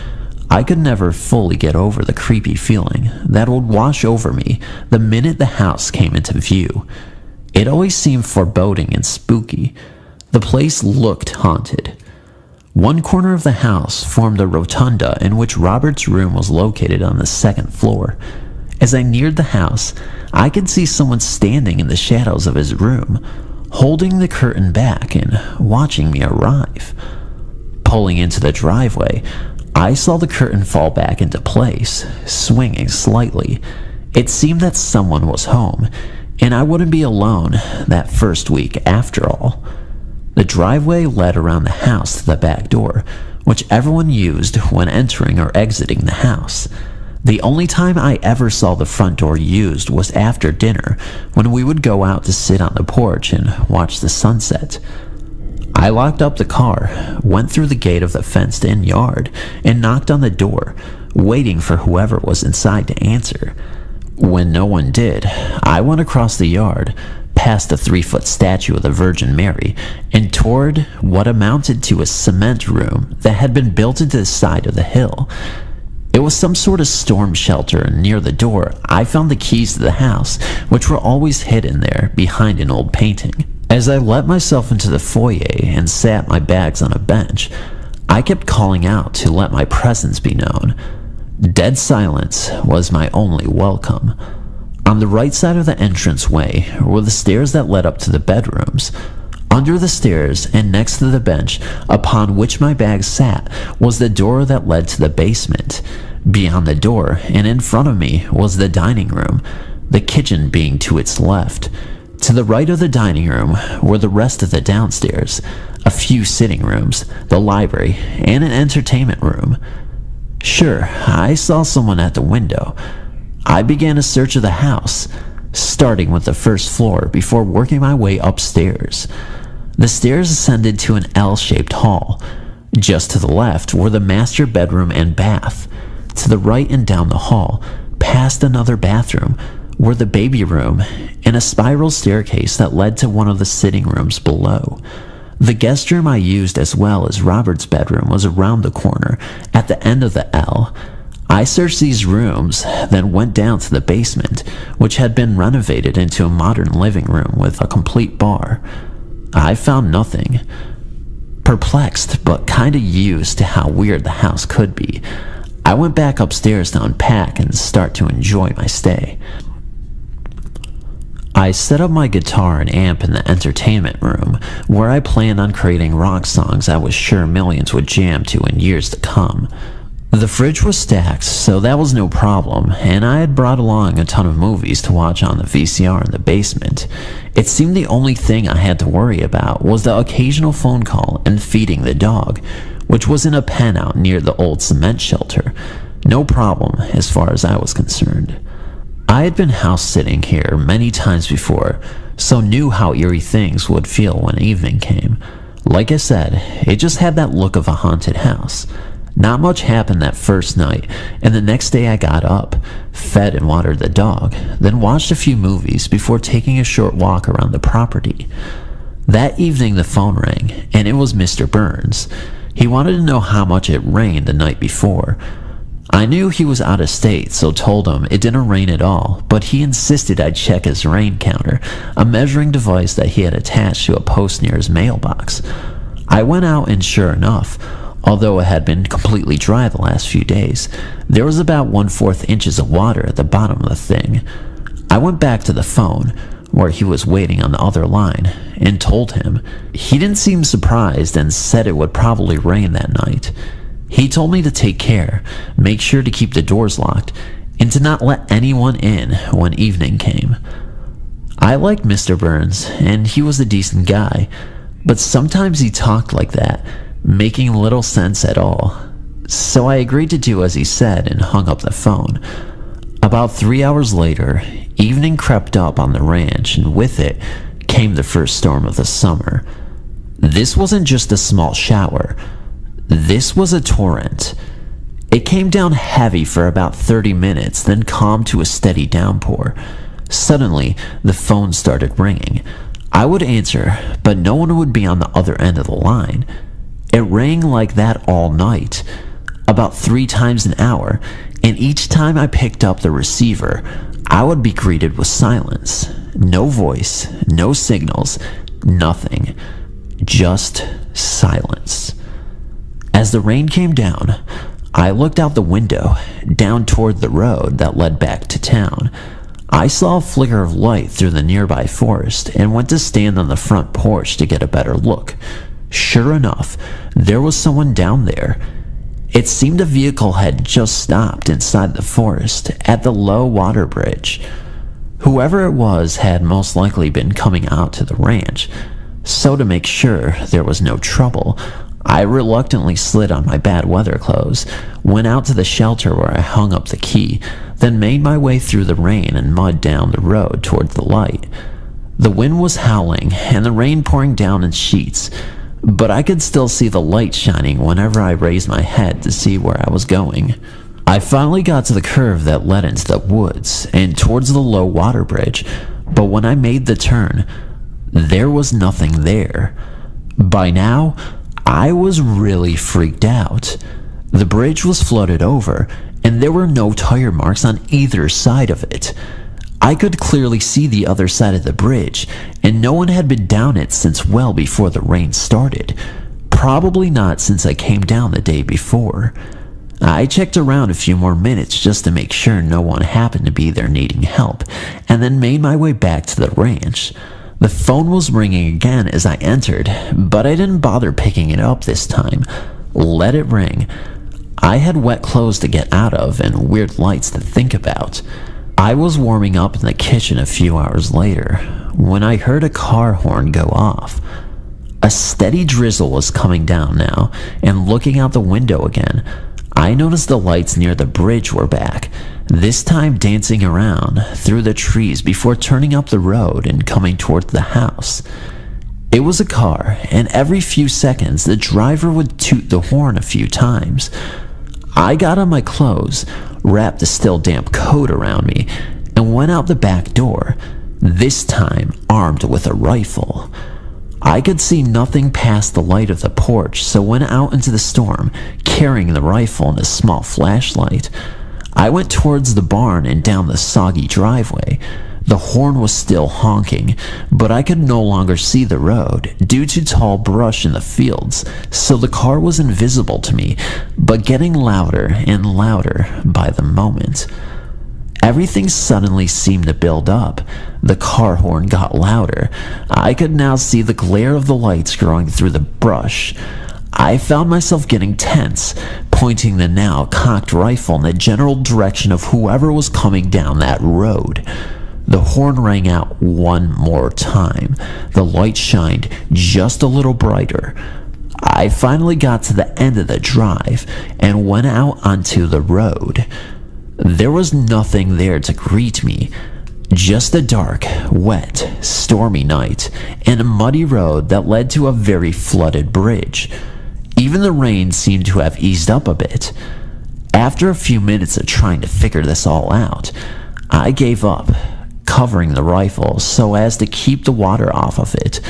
I could never fully get over the creepy feeling that would wash over me the minute the house came into view. It always seemed foreboding and spooky. The place looked haunted. One corner of the house formed a rotunda in which Robert's room was located on the second floor. As I neared the house, I could see someone standing in the shadows of his room, holding the curtain back and watching me arrive. Pulling into the driveway, I saw the curtain fall back into place, swinging slightly. It seemed that someone was home, and I wouldn't be alone that first week after all. The driveway led around the house to the back door, which everyone used when entering or exiting the house. The only time I ever saw the front door used was after dinner, when we would go out to sit on the porch and watch the sunset. I locked up the car, went through the gate of the fenced-in yard, and knocked on the door, waiting for whoever was inside to answer. When no one did, I went across the yard, past the 3-foot statue of the Virgin Mary and toward what amounted to a cement room that had been built into the side of the hill. It was some sort of storm shelter, and near the door, I found the keys to the house, which were always hidden there behind an old painting. As I let myself into the foyer and sat my bags on a bench, I kept calling out to let my presence be known. Dead silence was my only welcome. On the right side of the entranceway were the stairs that led up to the bedrooms. Under the stairs and next to the bench upon which my bag sat was the door that led to the basement. Beyond the door and in front of me was the dining room, the kitchen being to its left. To the right of the dining room were the rest of the downstairs, a few sitting rooms, the library, and an entertainment room. Sure, I saw someone at the window. I began a search of the house, starting with the first floor before working my way upstairs. The stairs ascended to an L-shaped hall. Just to the left were the master bedroom and bath. To the right and down the hall, past another bathroom, were the baby room and a spiral staircase that led to one of the sitting rooms below. The guest room I used as well as Robert's bedroom was around the corner at the end of the L. I searched these rooms, then went down to the basement, which had been renovated into a modern living room with a complete bar. I found nothing. Perplexed, but kinda used to how weird the house could be, I went back upstairs to unpack and start to enjoy my stay. I set up my guitar and amp in the entertainment room, where I planned on creating rock songs I was sure millions would jam to in years to come. The fridge was stacked, so that was no problem, and I had brought along a ton of movies to watch on the VCR in the basement. It seemed the only thing I had to worry about was the occasional phone call and feeding the dog, which was in a pen out near the old cement shelter. No problem as far as I was concerned. I had been house-sitting here many times before, so knew how eerie things would feel when evening came. Like I said, it just had that look of a haunted house. Not much happened that first night, and the next day I got up, fed and watered the dog, then watched a few movies before taking a short walk around the property. That evening the phone rang, and it was Mr. Burns. He wanted to know how much it rained the night before. I knew he was out of state, so told him it didn't rain at all, but he insisted I check his rain counter, a measuring device that he had attached to a post near his mailbox. I went out and sure enough, although it had been completely dry the last few days, there was about 1/4 inches of water at the bottom of the thing. I went back to the phone, where he was waiting on the other line, and told him. He didn't seem surprised and said it would probably rain that night. He told me to take care, make sure to keep the doors locked, and to not let anyone in when evening came. I liked Mr. Burns, and he was a decent guy, but sometimes he talked like that, making little sense at all. So I agreed to do as he said and hung up the phone. About 3 hours later, evening crept up on the ranch, and with it came the first storm of the summer. This wasn't just a small shower. This was a torrent. It came down heavy for about 30 minutes, then calmed to a steady downpour. Suddenly, the phone started ringing. I would answer, but no one would be on the other end of the line. It rang like that all night, about 3 times an hour, and each time I picked up the receiver, I would be greeted with silence. No voice, no signals, nothing. Just silence. As the rain came down, I looked out the window, down toward the road that led back to town. I saw a flicker of light through the nearby forest and went to stand on the front porch to get a better look. Sure enough, there was someone down there. It seemed a vehicle had just stopped inside the forest at the low water bridge. Whoever it was had most likely been coming out to the ranch, so to make sure there was no trouble, I reluctantly slid on my bad weather clothes, went out to the shelter where I hung up the key, then made my way through the rain and mud down the road toward the light. The wind was howling and the rain pouring down in sheets, but I could still see the light shining whenever I raised my head to see where I was going. I finally got to the curve that led into the woods and towards the low water bridge, but when I made the turn, there was nothing there. By now, I was really freaked out. The bridge was flooded over, and there were no tire marks on either side of it. I could clearly see the other side of the bridge, and no one had been down it since well before the rain started. Probably not since I came down the day before. I checked around a few more minutes just to make sure no one happened to be there needing help, and then made my way back to the ranch. The phone was ringing again as I entered, but I didn't bother picking it up this time. Let it ring. I had wet clothes to get out of and weird lights to think about. I was warming up in the kitchen a few hours later when I heard a car horn go off. A steady drizzle was coming down now, and looking out the window again, I noticed the lights near the bridge were back, this time dancing around through the trees before turning up the road and coming towards the house. It was a car, and every few seconds the driver would toot the horn a few times. I got on my clothes, wrapped a still damp coat around me, and went out the back door, this time armed with a rifle. I could see nothing past the light of the porch, so went out into the storm, carrying the rifle and a small flashlight. I went towards the barn and down the soggy driveway. The horn was still honking, but I could no longer see the road due to tall brush in the fields, so the car was invisible to me, but getting louder and louder by the moment. Everything suddenly seemed to build up. The car horn got louder. I could now see the glare of the lights growing through the brush. I found myself getting tense, pointing the now cocked rifle in the general direction of whoever was coming down that road. The horn rang out one more time. The light shined just a little brighter. I finally got to the end of the drive and went out onto the road. There was nothing there to greet me, just a dark, wet, stormy night and a muddy road that led to a very flooded bridge. Even the rain seemed to have eased up a bit. After a few minutes of trying to figure this all out, I gave up, covering the rifle so as to keep the water off of it.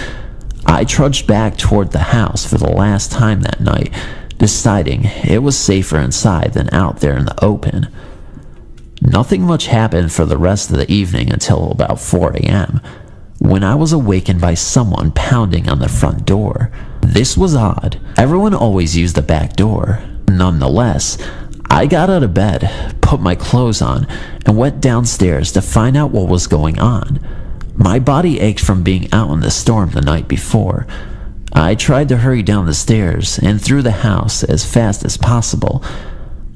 I trudged back toward the house for the last time that night, deciding it was safer inside than out there in the open. Nothing much happened for the rest of the evening until about 4 a.m., when I was awakened by someone pounding on the front door. This was odd. Everyone always used the back door. Nonetheless, I got out of bed, put my clothes on, and went downstairs to find out what was going on. My body ached from being out in the storm the night before. I tried to hurry down the stairs and through the house as fast as possible,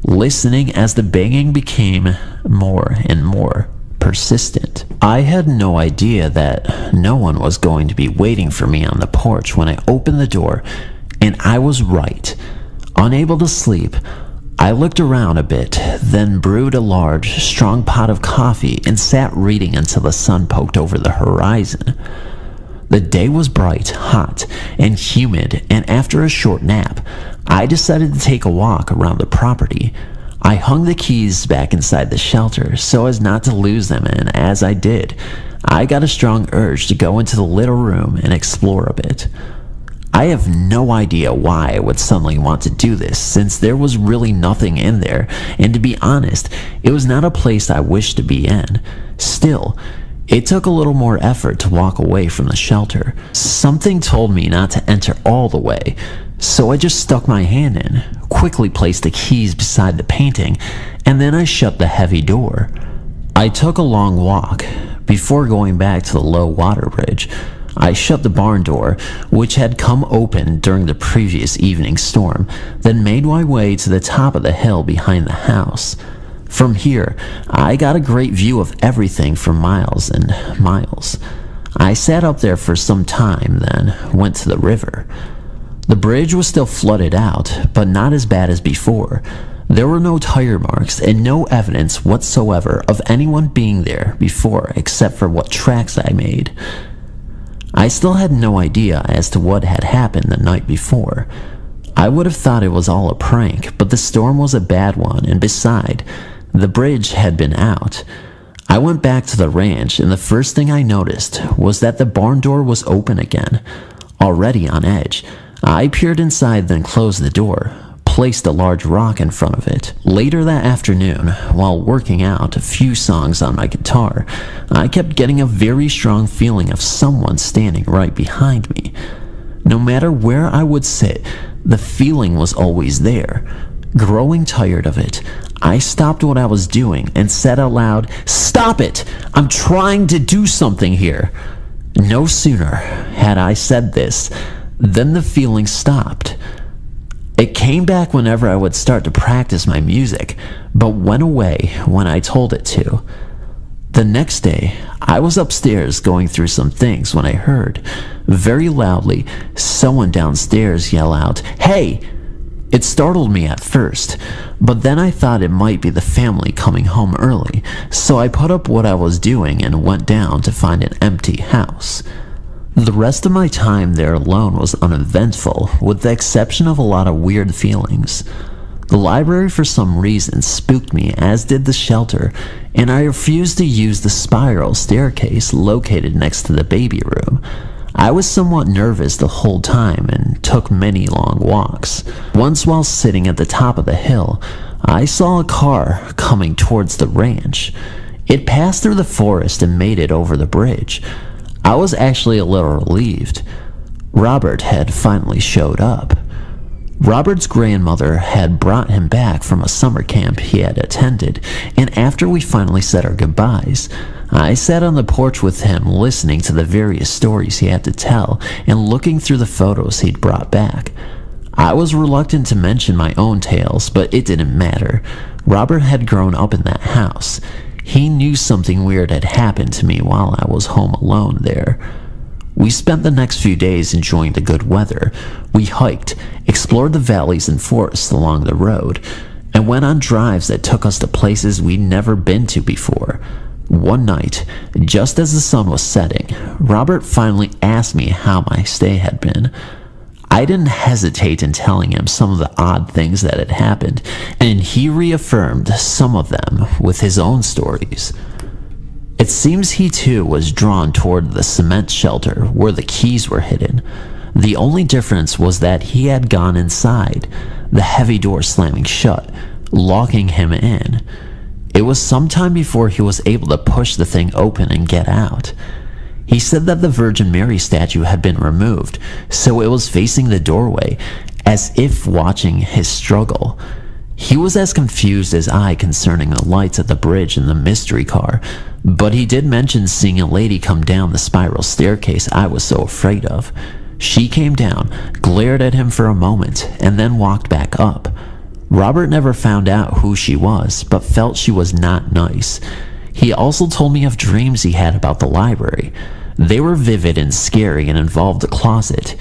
listening as the banging became more and more persistent. I had no idea that no one was going to be waiting for me on the porch when I opened the door, and I was right. Unable to sleep, I looked around a bit, then brewed a large, strong pot of coffee and sat reading until the sun poked over the horizon. The day was bright, hot, and humid, and after a short nap, I decided to take a walk around the property. I hung the keys back inside the shelter so as not to lose them, and as I did, I got a strong urge to go into the little room and explore a bit. I have no idea why I would suddenly want to do this, since there was really nothing in there, and to be honest, it was not a place I wished to be in. Still, it took a little more effort to walk away from the shelter. Something told me not to enter all the way, so I just stuck my hand in, quickly placed the keys beside the painting, and then I shut the heavy door. I took a long walk. Before going back to the low water bridge, I shut the barn door, which had come open during the previous evening's storm, then made my way to the top of the hill behind the house. From here, I got a great view of everything for miles and miles. I sat up there for some time, then went to the river. The bridge was still flooded out, but not as bad as before. There were no tire marks and no evidence whatsoever of anyone being there before except for what tracks I made. I still had no idea as to what had happened the night before. I would have thought it was all a prank, but the storm was a bad one, and beside, the bridge had been out. I went back to the ranch, and the first thing I noticed was that the barn door was open again. Already on edge, I peered inside, then closed the door, placed a large rock in front of it. Later that afternoon, while working out a few songs on my guitar, I kept getting a very strong feeling of someone standing right behind me. No matter where I would sit, the feeling was always there. Growing tired of it, I stopped what I was doing and said out loud, "Stop it! I'm trying to do something here." No sooner had I said this than the feeling stopped. It came back whenever I would start to practice my music, but went away when I told it to. The next day, I was upstairs going through some things when I heard, very loudly, someone downstairs yell out, "Hey!" It startled me at first, but then I thought it might be the family coming home early, so I put up what I was doing and went down to find an empty house. The rest of my time there alone was uneventful, with the exception of a lot of weird feelings. The library for some reason spooked me, as did the shelter, and I refused to use the spiral staircase located next to the baby room. I was somewhat nervous the whole time and took many long walks. Once while sitting at the top of the hill, I saw a car coming towards the ranch. It passed through the forest and made it over the bridge. I was actually a little relieved. Robert had finally showed up. Robert's grandmother had brought him back from a summer camp he had attended, and after we finally said our goodbyes, I sat on the porch with him listening to the various stories he had to tell and looking through the photos he'd brought back. I was reluctant to mention my own tales, but it didn't matter. Robert had grown up in that house. He knew something weird had happened to me while I was home alone there. We spent the next few days enjoying the good weather. We hiked, explored the valleys and forests along the road, and went on drives that took us to places we'd never been to before. One night, just as the sun was setting, Robert finally asked me how my stay had been. I didn't hesitate in telling him some of the odd things that had happened, and he reaffirmed some of them with his own stories. It seems he too was drawn toward the cement shelter where the keys were hidden. The only difference was that he had gone inside, the heavy door slamming shut, locking him in. It was some time before he was able to push the thing open and get out. He said that the Virgin Mary statue had been removed, so it was facing the doorway, as if watching his struggle. He was as confused as I concerning the lights at the bridge and the mystery car, but he did mention seeing a lady come down the spiral staircase I was so afraid of. She came down, glared at him for a moment, and then walked back up. Robert never found out who she was, but felt she was not nice. He also told me of dreams he had about the library. They were vivid and scary and involved a closet.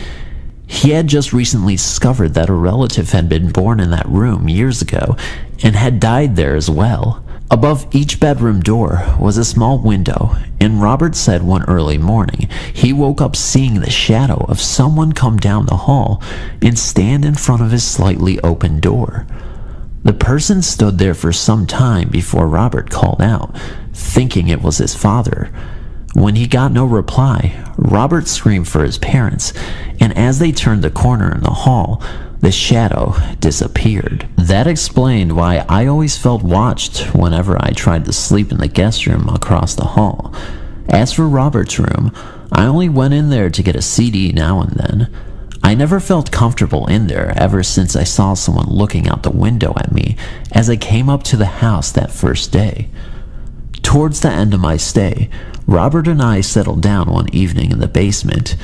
He had just recently discovered that a relative had been born in that room years ago and had died there as well. Above each bedroom door was a small window, and Robert said one early morning he woke up seeing the shadow of someone come down the hall and stand in front of his slightly open door. The person stood there for some time before Robert called out, thinking it was his father. When he got no reply, Robert screamed for his parents, and as they turned the corner in the hall, the shadow disappeared. That explained why I always felt watched whenever I tried to sleep in the guest room across the hall. As for Robert's room, I only went in there to get a CD now and then. I never felt comfortable in there ever since I saw someone looking out the window at me as I came up to the house that first day. Towards the end of my stay, Robert and I settled down one evening in the basement.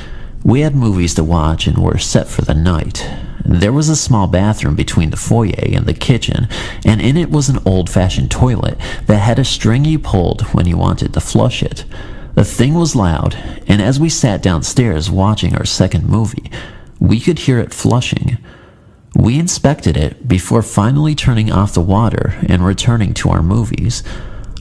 We had movies to watch and were set for the night. There was a small bathroom between the foyer and the kitchen, and in it was an old-fashioned toilet that had a string you pulled when you wanted to flush it. The thing was loud, and as we sat downstairs watching our second movie, we could hear it flushing. We inspected it before finally turning off the water and returning to our movies.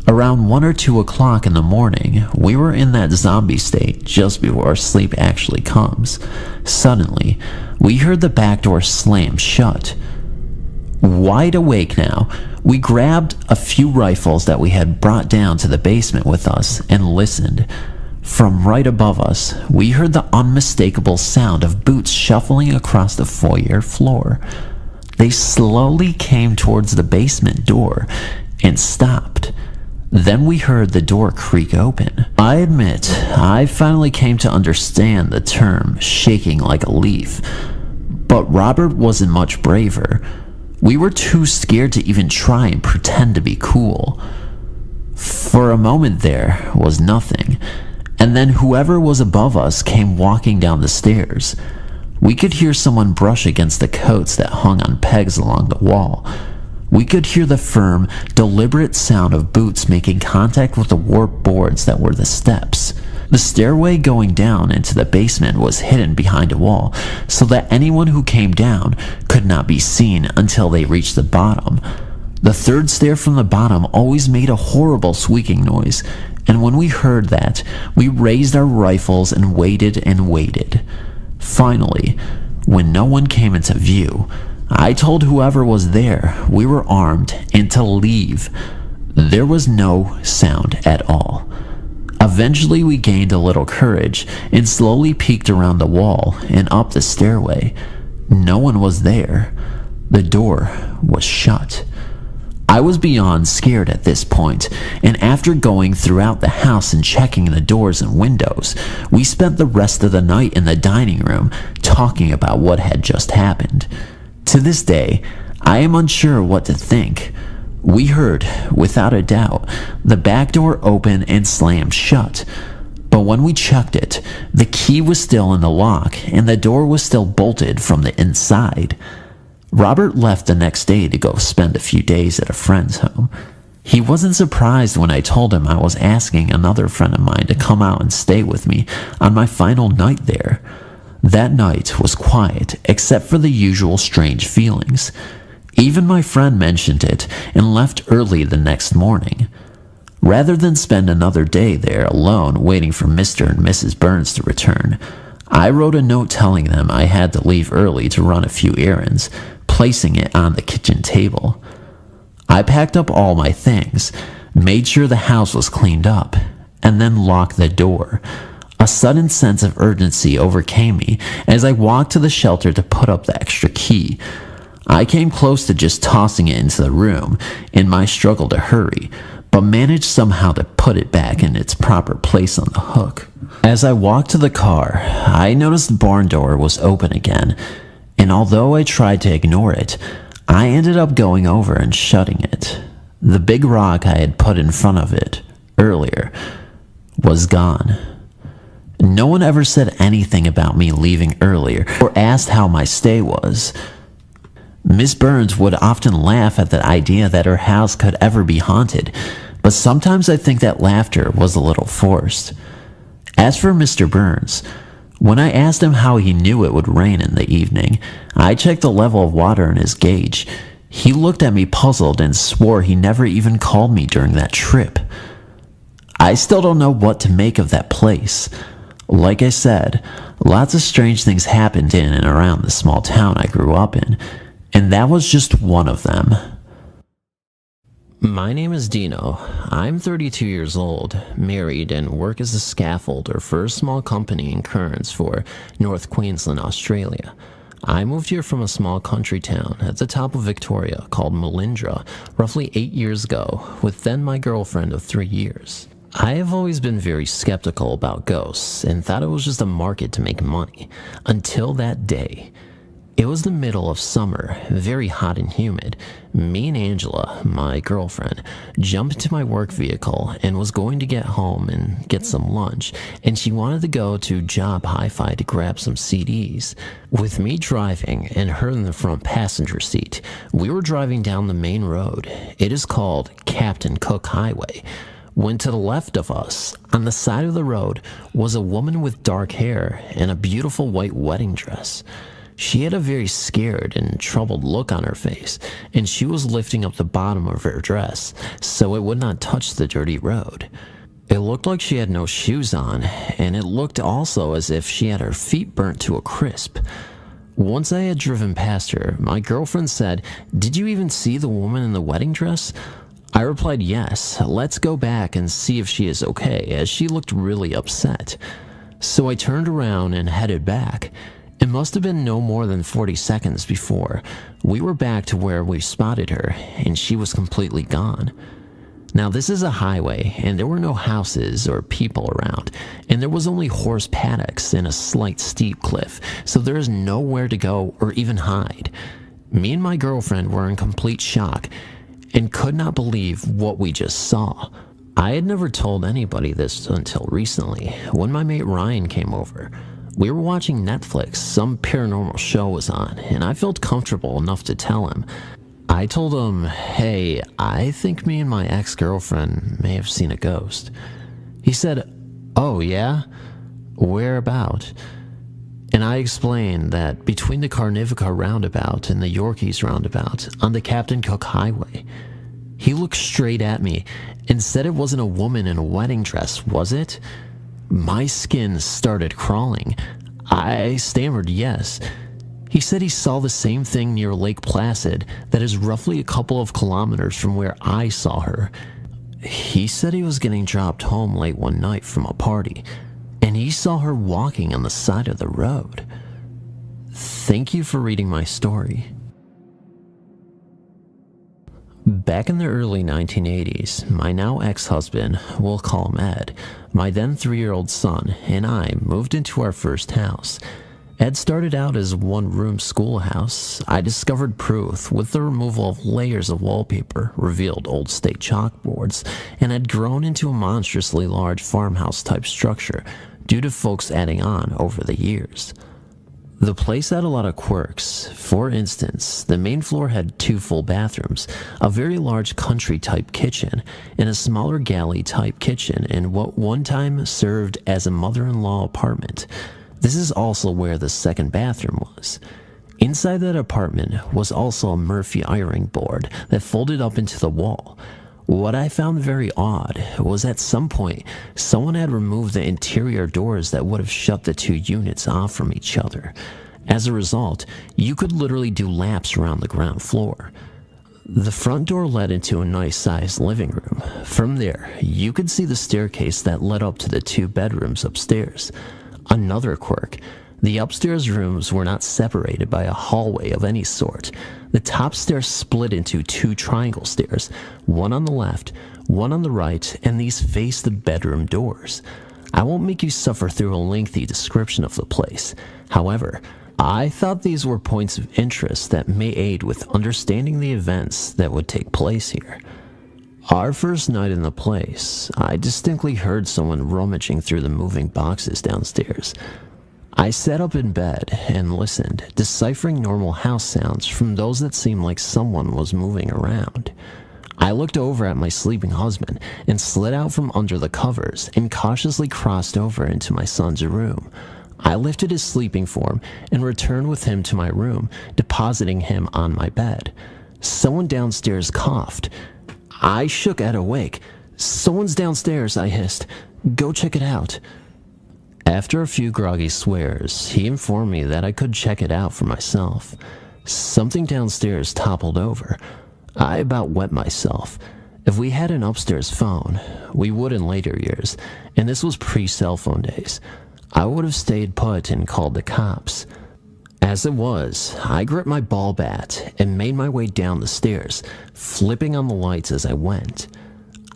Around 1 or 2 o'clock in the morning, we were in that zombie state just before sleep actually comes. Suddenly, we heard the back door slam shut. Wide awake now, we grabbed a few rifles that we had brought down to the basement with us and listened. From right above us, we heard the unmistakable sound of boots shuffling across the foyer floor. They slowly came towards the basement door and stopped. Then we heard the door creak open. I admit, I finally came to understand the term shaking like a leaf. But Robert wasn't much braver. We were too scared to even try and pretend to be cool. For a moment there was nothing, and then whoever was above us came walking down the stairs. We could hear someone brush against the coats that hung on pegs along the wall. We could hear the firm, deliberate sound of boots making contact with the warped boards that were the steps. The stairway going down into the basement was hidden behind a wall, so that anyone who came down could not be seen until they reached the bottom. The third stair from the bottom always made a horrible squeaking noise, and when we heard that, we raised our rifles and waited and waited. Finally, when no one came into view, I told whoever was there we were armed and to leave. There was no sound at all. Eventually we gained a little courage and slowly peeked around the wall and up the stairway. No one was there. The door was shut. I was beyond scared at this point, and after going throughout the house and checking the doors and windows, we spent the rest of the night in the dining room talking about what had just happened. To this day, I am unsure what to think. We heard, without a doubt, the back door open and slammed shut. But when we checked it, the key was still in the lock and the door was still bolted from the inside. Robert left the next day to go spend a few days at a friend's home. He wasn't surprised when I told him I was asking another friend of mine to come out and stay with me on my final night there. That night was quiet, except for the usual strange feelings. Even my friend mentioned it and left early the next morning. Rather than spend another day there alone waiting for Mr. and Mrs. Burns to return, I wrote a note telling them I had to leave early to run a few errands, placing it on the kitchen table. I packed up all my things, made sure the house was cleaned up, and then locked the door. A sudden sense of urgency overcame me as I walked to the shelter to put up the extra key. I came close to just tossing it into the room in my struggle to hurry, but managed somehow to put it back in its proper place on the hook. As I walked to the car, I noticed the barn door was open again, and although I tried to ignore it, I ended up going over and shutting it. The big rock I had put in front of it earlier was gone. No one ever said anything about me leaving earlier or asked how my stay was. Miss Burns would often laugh at the idea that her house could ever be haunted, but sometimes I think that laughter was a little forced. As for Mr. Burns, when I asked him how he knew it would rain in the evening, I checked the level of water in his gauge. He looked at me puzzled and swore he never even called me during that trip. I still don't know what to make of that place. Like I said, lots of strange things happened in and around the small town I grew up in, and that was just one of them. My name is Dino. I'm 32 years old, married, and work as a scaffolder for a small company in Cairns for North Queensland, Australia. I moved here from a small country town at the top of Victoria called Melindra roughly 8 years ago, with then my girlfriend of 3 years. I have always been very skeptical about ghosts and thought it was just a market to make money, until that day. It was the middle of summer, very hot and humid. Me and Angela, my girlfriend, jumped into my work vehicle and was going to get home and get some lunch, and she wanted to go to Job Hi-Fi to grab some CDs. With me driving and her in the front passenger seat, we were driving down the main road. It is called Captain Cook Highway. When to the left of us, on the side of the road, was a woman with dark hair and a beautiful white wedding dress. She had a very scared and troubled look on her face, and she was lifting up the bottom of her dress so it would not touch the dirty road. It looked like she had no shoes on, and it looked also as if she had her feet burnt to a crisp. Once I had driven past her, my girlfriend said, "Did you even see the woman in the wedding dress?" I replied, "Yes, let's go back and see if she is okay," as she looked really upset. So I turned around and headed back. It must have been no more than 40 seconds before we were back to where we spotted her, and she was completely gone. Now, this is a highway, and there were no houses or people around, and there was only horse paddocks and a slight steep cliff, so there is nowhere to go or even hide. Me and my girlfriend were in complete shock and could not believe what we just saw. I had never told anybody this until recently, when my mate Ryan came over. We were watching Netflix, some paranormal show was on, and I felt comfortable enough to tell him. I told him, "Hey, I think me and my ex-girlfriend may have seen a ghost." He said, "Oh yeah? Where about?" And I explained that between the Carnivica roundabout and the Yorkies roundabout on the Captain Cook Highway. He looked straight at me and said it wasn't a woman in a wedding dress, was it? My skin started crawling. I stammered yes. He said he saw the same thing near Lake Placid that is roughly a couple of kilometers from where I saw her. He said he was getting dropped home late one night from a party, and he saw her walking on the side of the road. Thank you for reading my story. Back in the early 1980s, my now ex-husband, we'll call him Ed, my then 3-year-old son, and I moved into our first house. Ed started out as a one-room schoolhouse. I discovered proof with the removal of layers of wallpaper, revealed old state chalkboards, and had grown into a monstrously large farmhouse-type structure due to folks adding on over the years. The place had a lot of quirks. For instance, the main floor had 2 full bathrooms, a very large country-type kitchen, and a smaller galley-type kitchen in what one time served as a mother-in-law apartment. This is also where the second bathroom was. Inside that apartment was also a Murphy ironing board that folded up into the wall. What I found very odd was at some point, someone had removed the interior doors that would have shut the 2 units off from each other. As a result, you could literally do laps around the ground floor. The front door led into a nice-sized living room. From there, you could see the staircase that led up to the 2 bedrooms upstairs. Another quirk, the upstairs rooms were not separated by a hallway of any sort. The top stairs split into 2 triangle stairs, one on the left, one on the right, and these faced the bedroom doors. I won't make you suffer through a lengthy description of the place. However, I thought these were points of interest that may aid with understanding the events that would take place here. Our first night in the place, I distinctly heard someone rummaging through the moving boxes downstairs. I sat up in bed and listened, deciphering normal house sounds from those that seemed like someone was moving around. I looked over at my sleeping husband and slid out from under the covers and cautiously crossed over into my son's room. I lifted his sleeping form and returned with him to my room, depositing him on my bed. Someone downstairs coughed. I shook Ed awake. "Someone's downstairs," I hissed. "Go check it out." After a few groggy swears, he informed me that I could check it out for myself. Something downstairs toppled over. I about wet myself. If we had an upstairs phone, we would in later years, and this was pre-cell phone days, I would have stayed put and called the cops. As it was, I gripped my ball bat and made my way down the stairs, flipping on the lights as I went.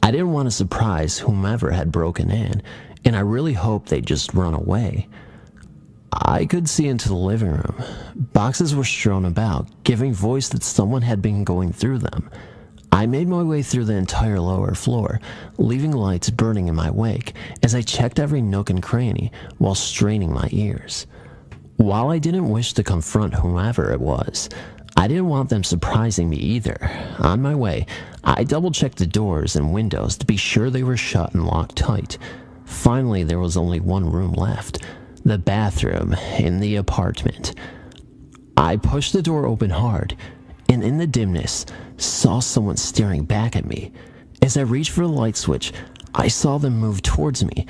I didn't want to surprise whomever had broken in, and I really hoped they'd just run away. I could see into the living room. Boxes were strewn about, giving voice that someone had been going through them. I made my way through the entire lower floor, leaving lights burning in my wake as I checked every nook and cranny while straining my ears. While I didn't wish to confront whomever it was, I didn't want them surprising me either. On my way, I double-checked the doors and windows to be sure they were shut and locked tight. Finally, there was only one room left, the bathroom in the apartment. I pushed the door open hard, and in the dimness, saw someone staring back at me. As I reached for the light switch, I saw them move towards me.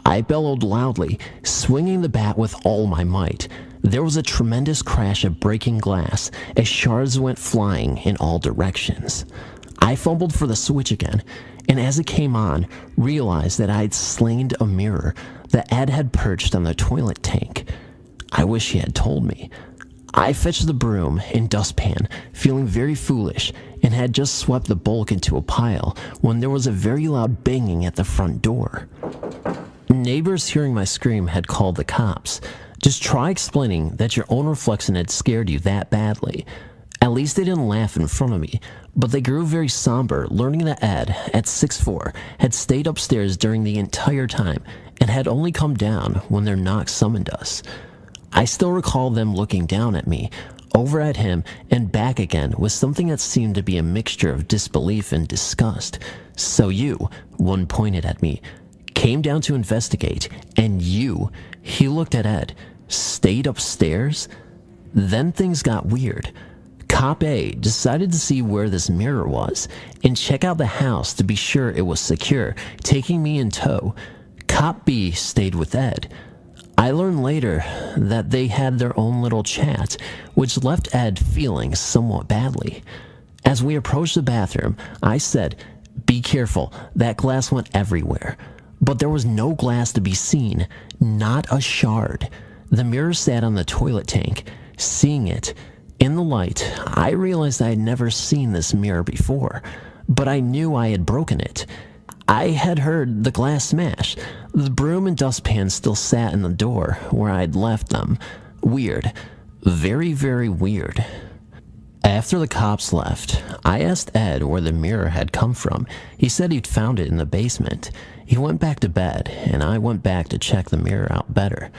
I bellowed loudly, swinging the bat with all my might. There was a tremendous crash of breaking glass as shards went flying in all directions. I fumbled for the switch again, and as it came on, realized that I had slain a mirror that Ed had perched on the toilet tank. I wish he had told me. I fetched the broom and dustpan, feeling very foolish, and had just swept the bulk into a pile when there was a very loud banging at the front door. Neighbors hearing my scream had called the cops. Just try explaining that your own reflection had scared you that badly. At least they didn't laugh in front of me, but they grew very somber, learning that Ed, at 6'4", had stayed upstairs during the entire time and had only come down when their knock summoned us. I still recall them looking down at me, over at him, and back again with something that seemed to be a mixture of disbelief and disgust. So you, one pointed at me, came down to investigate, and you, he looked at Ed, stayed upstairs? Then things got weird. Cop A decided to see where this mirror was and check out the house to be sure it was secure, taking me in tow. Cop B stayed with Ed. I learned later that they had their own little chat, which left Ed feeling somewhat badly. As we approached the bathroom, I said, "Be careful, that glass went everywhere." But there was no glass to be seen, not a shard. The mirror sat on the toilet tank. Seeing it, in the light, I realized I had never seen this mirror before, but I knew I had broken it. I had heard the glass smash. The broom and dustpan still sat in the door where I had left them. Weird. Very, very weird. After the cops left, I asked Ed where the mirror had come from. He said he'd found it in the basement. He went back to bed, and I went back to check the mirror out better.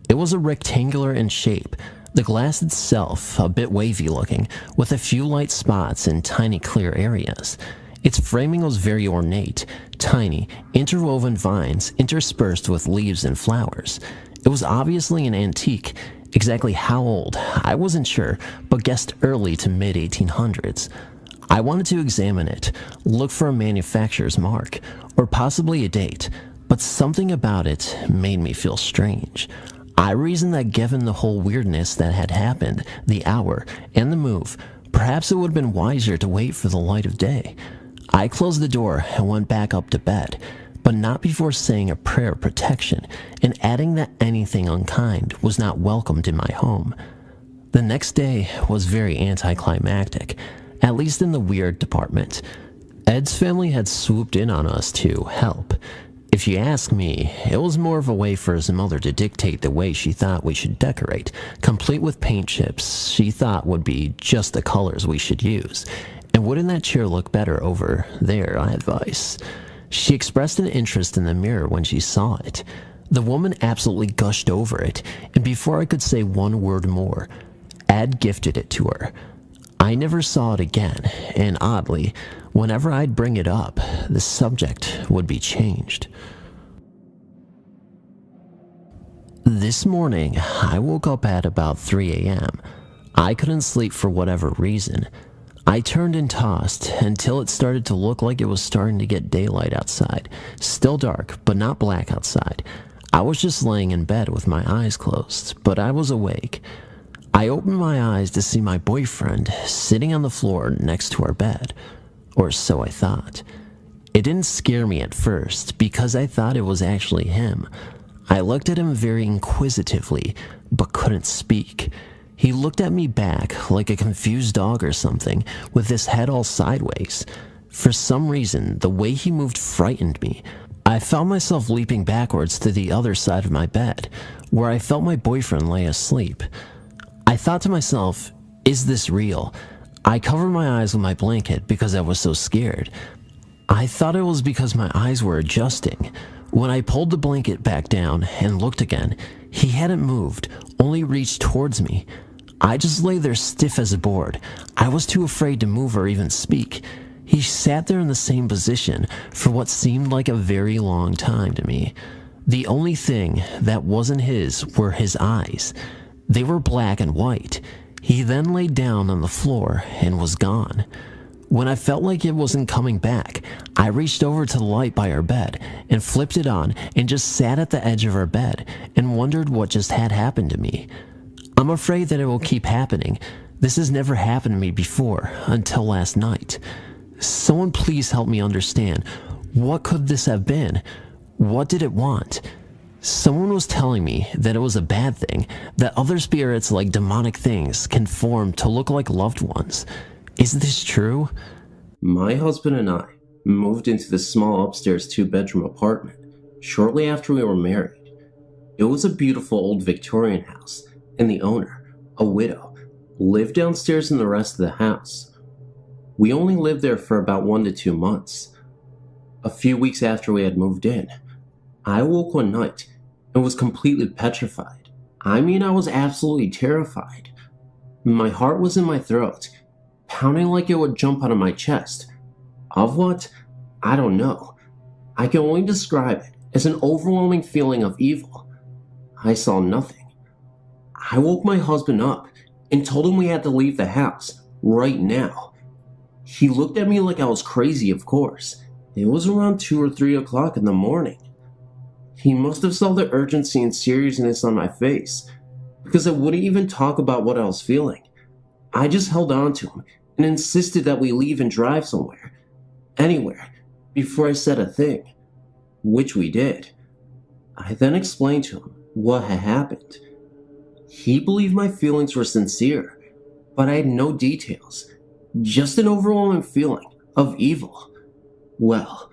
It was a rectangular in shape, the glass itself a bit wavy looking, with a few light spots in tiny clear areas. Its framing was very ornate, tiny, interwoven vines interspersed with leaves and flowers. It was obviously an antique. Exactly how old, I wasn't sure, but guessed early to mid-1800s. I wanted to examine it, look for a manufacturer's mark, or possibly a date, but something about it made me feel strange. I reasoned that given the whole weirdness that had happened, the hour, and the move, perhaps it would have been wiser to wait for the light of day. I closed the door and went back up to bed, but not before saying a prayer of protection and adding that anything unkind was not welcomed in my home. The next day was very anticlimactic, at least in the weird department. Ed's family had swooped in on us to help. If you ask me, it was more of a way for his mother to dictate the way she thought we should decorate, complete with paint chips she thought would be just the colors we should use. And wouldn't that chair look better over there, I advise. She expressed an interest in the mirror when she saw it. The woman absolutely gushed over it, and before I could say one word more, Ed gifted it to her. I never saw it again, and oddly, whenever I'd bring it up, the subject would be changed. This morning, I woke up at about 3 a.m. I couldn't sleep for whatever reason. I turned and tossed until it started to look like it was starting to get daylight outside. Still dark, but not black outside. I was just laying in bed with my eyes closed, but I was awake. I opened my eyes to see my boyfriend sitting on the floor next to our bed, or so I thought. It didn't scare me at first because I thought it was actually him. I looked at him very inquisitively, but couldn't speak. He looked at me back like a confused dog or something, with his head all sideways. For some reason, the way he moved frightened me. I found myself leaping backwards to the other side of my bed, where I felt my boyfriend lay asleep. I thought to myself, is this real? I covered my eyes with my blanket because I was so scared. I thought it was because my eyes were adjusting. When I pulled the blanket back down and looked again, he hadn't moved, only reached towards me. I just lay there stiff as a board. I was too afraid to move or even speak. He sat there in the same position for what seemed like a very long time to me. The only thing that wasn't his were his eyes. They were black and white. He then laid down on the floor and was gone. When I felt like it wasn't coming back, I reached over to the light by our bed and flipped it on and just sat at the edge of our bed and wondered what just had happened to me. I'm afraid that it will keep happening. This has never happened to me before, until last night. Someone please help me understand. What could this have been? What did it want? Someone was telling me that it was a bad thing, that other spirits like demonic things can form to look like loved ones. Is this true? My husband and I moved into this small upstairs 2-bedroom apartment shortly after we were married. It was a beautiful old Victorian house, and the owner, a widow, lived downstairs in the rest of the house. We only lived there for about 1 to 2 months. A few weeks after we had moved in, I woke one night and was completely petrified. I mean, I was absolutely terrified. My heart was in my throat, pounding like it would jump out of my chest. Of what? I don't know. I can only describe it as an overwhelming feeling of evil. I saw nothing. I woke my husband up and told him we had to leave the house right now. He looked at me like I was crazy, of course. It was around 2 or 3 o'clock in the morning. He must have saw the urgency and seriousness on my face, because I wouldn't even talk about what I was feeling. I just held on to him and insisted that we leave and drive somewhere, anywhere, before I said a thing, which we did. I then explained to him what had happened. He believed my feelings were sincere, but I had no details, just an overwhelming feeling of evil. Well,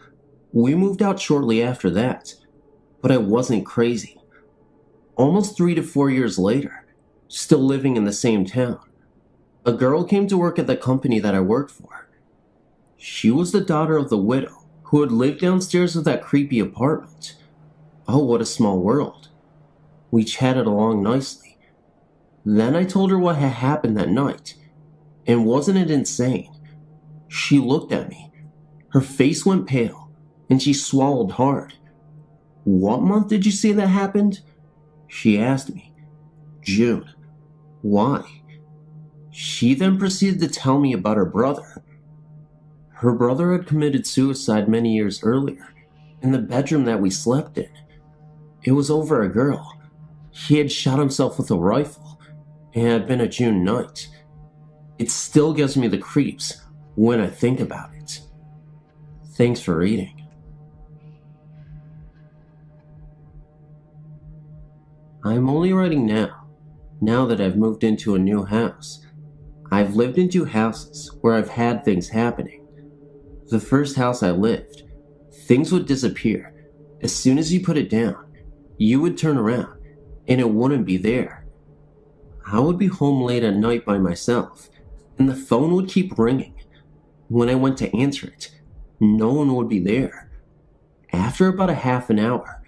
we moved out shortly after that, but I wasn't crazy. Almost 3 to 4 years later, still living in the same town, a girl came to work at the company that I worked for. She was the daughter of the widow who had lived downstairs of that creepy apartment. Oh, what a small world. We chatted along nicely. Then I told her what had happened that night, and wasn't it insane? She looked at me. Her face went pale, and she swallowed hard. "What month did you say that happened?" she asked me. "June." "Why?" She then proceeded to tell me about her brother. Her brother had committed suicide many years earlier, in the bedroom that we slept in. It was over a girl. He had shot himself with a rifle, and it had been a June night. It still gives me the creeps when I think about it. Thanks for reading. I'm only writing now that I've moved into a new house. I've lived in 2 houses where I've had things happening. The first house I lived, things would disappear. As soon as you put it down, you would turn around, and it wouldn't be there. I would be home late at night by myself, and the phone would keep ringing. When I went to answer it, no one would be there. After about a half an hour,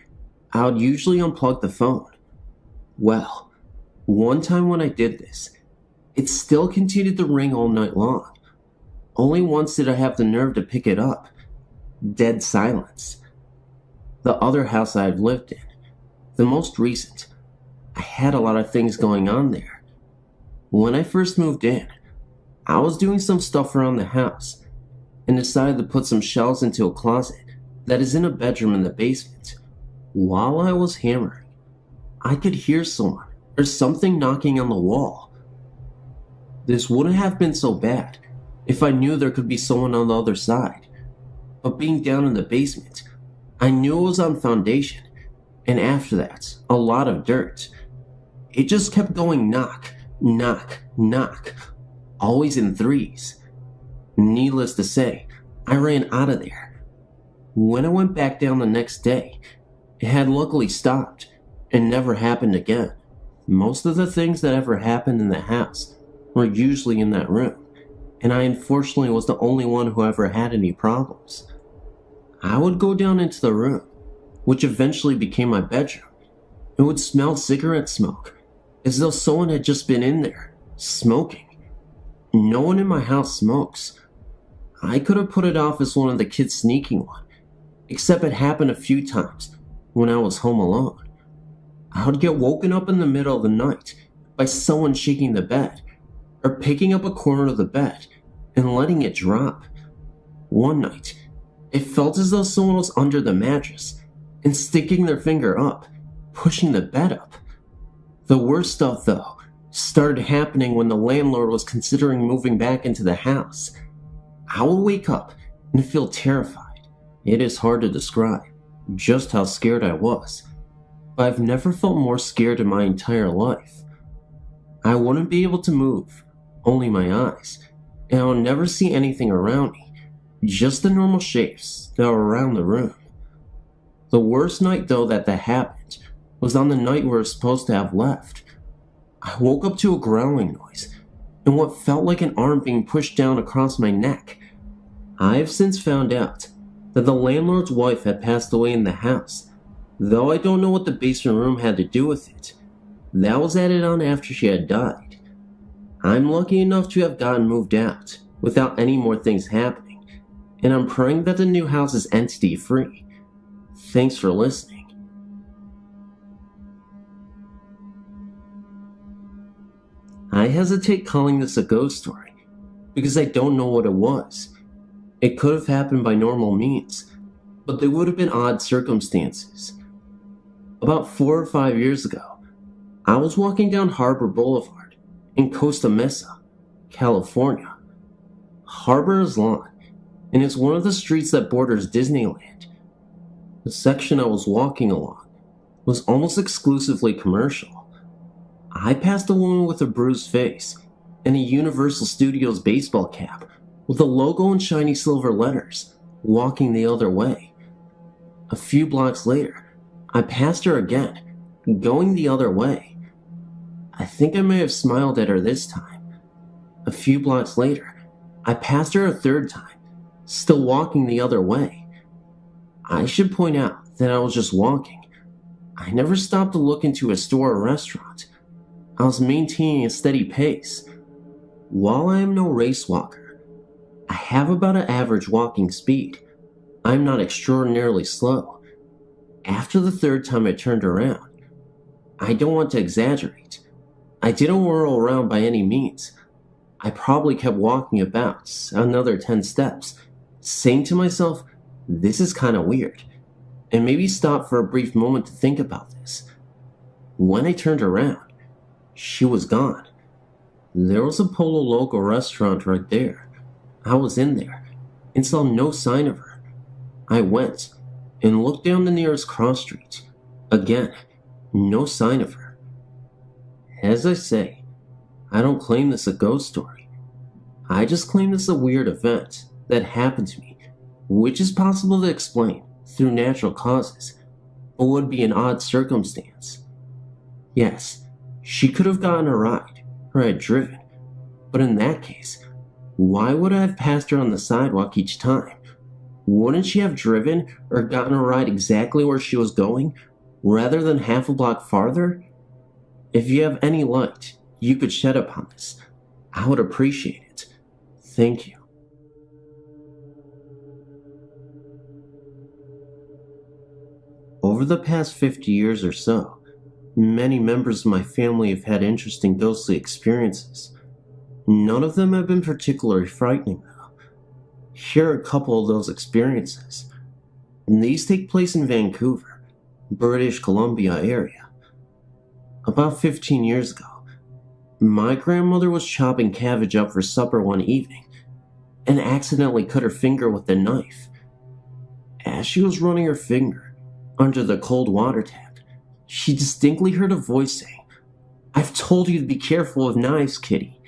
I would usually unplug the phone. Well, one time when I did this, it still continued to ring all night long. Only once did I have the nerve to pick it up. Dead silence. The other house I've lived in, the most recent, I had a lot of things going on there. When I first moved in, I was doing some stuff around the house and decided to put some shelves into a closet that is in a bedroom in the basement. While I was hammering, I could hear someone or something knocking on the wall. This wouldn't have been so bad if I knew there could be someone on the other side, but being down in the basement, I knew it was on foundation, and after that, a lot of dirt. It just kept going knock, knock, knock, always in threes. Needless to say, I ran out of there. When I went back down the next day, it had luckily stopped and never happened again. Most of the things that ever happened in the house were usually in that room, and I unfortunately was the only one who ever had any problems. I would go down into the room, which eventually became my bedroom. It would smell cigarette smoke, as though someone had just been in there, smoking. No one in my house smokes. I could have put it off as one of the kids sneaking one, except it happened a few times when I was home alone. I would get woken up in the middle of the night by someone shaking the bed, or picking up a corner of the bed and letting it drop. One night, it felt as though someone was under the mattress and sticking their finger up, pushing the bed up. The worst stuff, though, started happening when the landlord was considering moving back into the house. I would wake up and feel terrified. It is hard to describe just how scared I was, but I've never felt more scared in my entire life. I wouldn't be able to move, only my eyes, and I would never see anything around me, just the normal shapes that were around the room. The worst night though that happened was on the night we were supposed to have left. I woke up to a growling noise and what felt like an arm being pushed down across my neck. I have since found out that the landlord's wife had passed away in the house, though I don't know what the basement room had to do with it. That was added on after she had died. I'm lucky enough to have gotten moved out without any more things happening, and I'm praying that the new house is entity-free. Thanks for listening. I hesitate calling this a ghost story because I don't know what it was. It could have happened by normal means, but they would have been odd circumstances. About 4 or 5 years ago, I was walking down Harbor Boulevard in Costa Mesa, California. Harbor is long, and is one of the streets that borders Disneyland. The section I was walking along was almost exclusively commercial. I passed a woman with a bruised face and a Universal Studios baseball cap with a logo in shiny silver letters, walking the other way. A few blocks later, I passed her again, going the other way. I think I may have smiled at her this time. A few blocks later, I passed her a third time, still walking the other way. I should point out that I was just walking. I never stopped to look into a store or restaurant. I was maintaining a steady pace. While I am no race walker, I have about an average walking speed. I'm not extraordinarily slow. After the third time I turned around, I don't want to exaggerate. I didn't whirl around by any means. I probably kept walking about another 10 steps, saying to myself, this is kind of weird, and maybe stop for a brief moment to think about this. When I turned around, she was gone. There was a Polo Loco restaurant right there. I was in there and saw no sign of her. I went and looked down the nearest cross street. Again, no sign of her. As I say, I don't claim this a ghost story. I just claim this a weird event that happened to me, which is possible to explain through natural causes, but would be an odd circumstance. Yes, she could have gotten a ride, or had driven, but in that case, why would I have passed her on the sidewalk each time? Wouldn't she have driven or gotten a ride exactly where she was going, rather than half a block farther? If you have any light you could shed upon this, I would appreciate it. Thank you. Over the past 50 years or so, many members of my family have had interesting ghostly experiences. None of them have been particularly frightening, though. Here are a couple of those experiences. And these take place in Vancouver, British Columbia area. About 15 years ago, my grandmother was chopping cabbage up for supper one evening and accidentally cut her finger with a knife. As she was running her finger under the cold water tap, she distinctly heard a voice saying, "I've told you to be careful with knives, Kitty."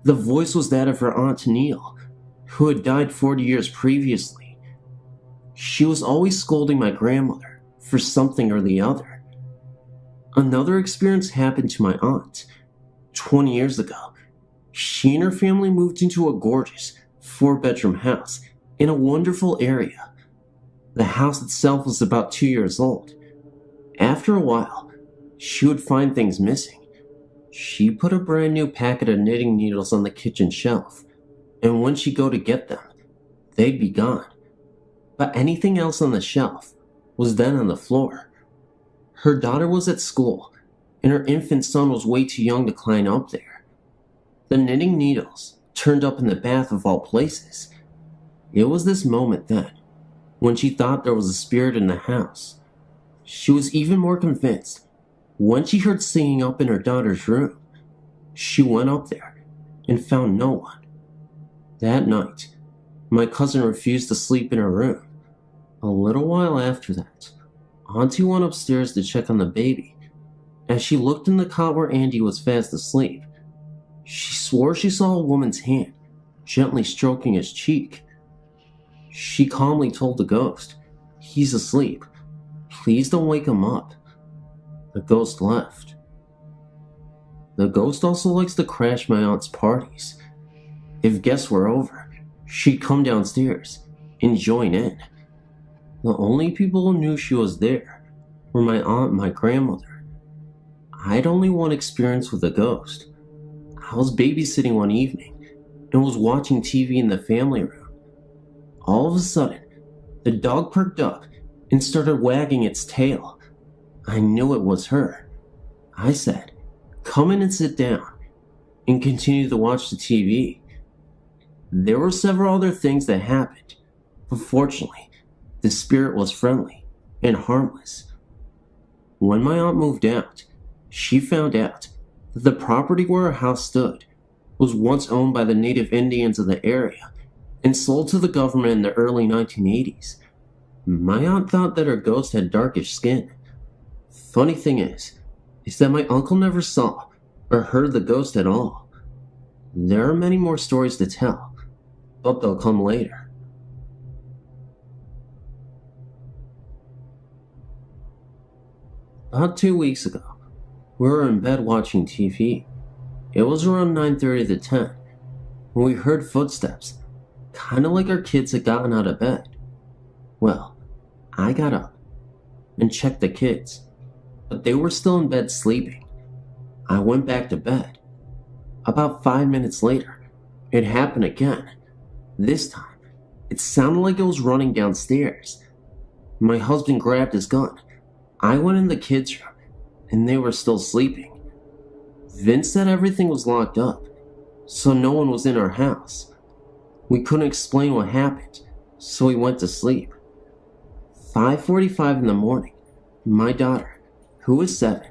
The voice was that of her Aunt Neil, who had died 40 years previously. She was always scolding my grandmother for something or the other. Another experience happened to my aunt. 20 years ago, she and her family moved into a gorgeous 4-bedroom house in a wonderful area. The house itself was about 2 years old. After a while, she would find things missing. She put a brand new packet of knitting needles on the kitchen shelf, and when she'd go to get them, they'd be gone. But anything else on the shelf was then on the floor. Her daughter was at school, and her infant son was way too young to climb up there. The knitting needles turned up in the bath of all places. It was this moment then, when she thought there was a spirit in the house. She was even more convinced when she heard singing up in her daughter's room. She went up there and found no one. That night, my cousin refused to sleep in her room. A little while after that, Auntie went upstairs to check on the baby. As she looked in the cot where Andy was fast asleep, she swore she saw a woman's hand gently stroking his cheek. She calmly told the ghost, "He's asleep. Please don't wake him up." The ghost left. The ghost also likes to crash my aunt's parties. If guests were over, she'd come downstairs and join in. The only people who knew she was there were my aunt and my grandmother. I had only one experience with a ghost. I was babysitting one evening and was watching TV in the family room. All of a sudden, the dog perked up and started wagging its tail. I knew it was her. I said, "Come in and sit down," and continued to watch the TV. There were several other things that happened, but fortunately, the spirit was friendly and harmless. When my aunt moved out, she found out that the property where her house stood was once owned by the native Indians of the area and sold to the government in the early 1980s. My aunt thought that her ghost had darkish skin. Funny thing is that my uncle never saw or heard the ghost at all. There are many more stories to tell, but they'll come later. About 2 weeks ago, we were in bed watching TV. It was around 9:30 to 10 when we heard footsteps, kind of like our kids had gotten out of bed. Well, I got up and checked the kids, but they were still in bed sleeping. I went back to bed. About 5 minutes later, it happened again. This time, it sounded like it was running downstairs. My husband grabbed his gun. I went in the kids' room, and they were still sleeping. Vince said everything was locked up, so no one was in our house. We couldn't explain what happened, so we went to sleep. 5:45 in the morning, my daughter, who is 7,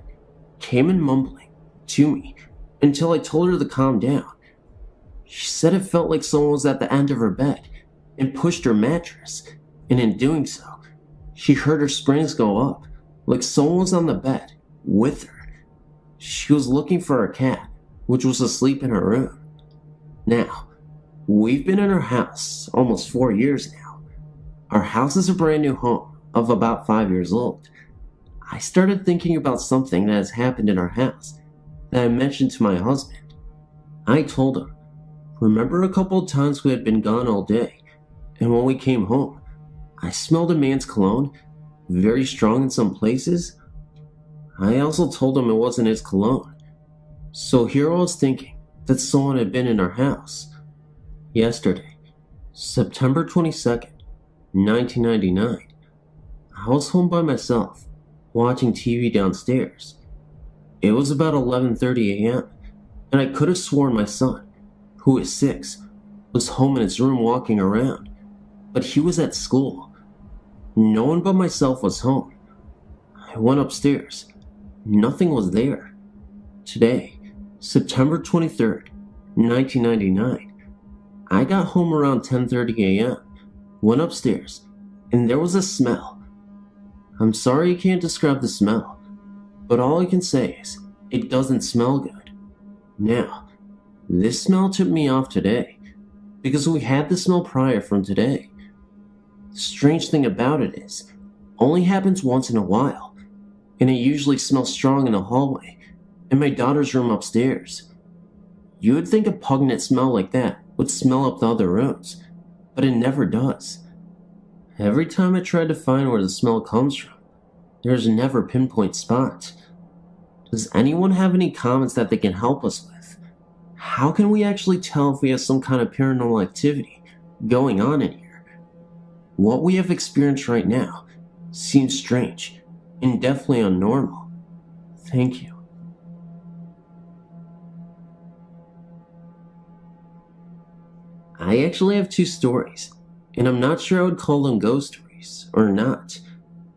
came in mumbling to me until I told her to calm down. She said it felt like someone was at the end of her bed and pushed her mattress, and in doing so, she heard her springs go up, like someone was on the bed with her. She was looking for her cat, which was asleep in her room. Now, we've been in our house almost 4 years now. Our house is a brand new home of about 5 years old. I started thinking about something that has happened in our house that I mentioned to my husband. I told him, "Remember a couple of times we had been gone all day, and when we came home, I smelled a man's cologne, very strong in some places?" I also told him it wasn't his cologne. So here I was thinking that someone had been in our house. Yesterday, September 22nd, 1999, I was home by myself, watching TV downstairs. It was about 11:30 a.m., and I could have sworn my son, who is 6, was home in his room walking around, but he was at school. No one but myself was home. I went upstairs. Nothing was there. Today, September 23rd, 1999, I got home around 10:30 a.m., went upstairs, and there was a smell. I'm sorry I can't describe the smell, but all I can say is it doesn't smell good. Now, this smell tipped me off today, because we had the smell prior from today. The strange thing about it is, only happens once in a while, and it usually smells strong in the hallway, in my daughter's room upstairs. You would think a pungent smell like that would smell up the other rooms, but it never does. Every time I try to find where the smell comes from, there's never a pinpoint spot. Does anyone have any comments that they can help us with? How can we actually tell if we have some kind of paranormal activity going on in here? What we have experienced right now seems strange and definitely unnormal. Thank you. I actually have 2 stories, and I'm not sure I would call them ghost stories or not.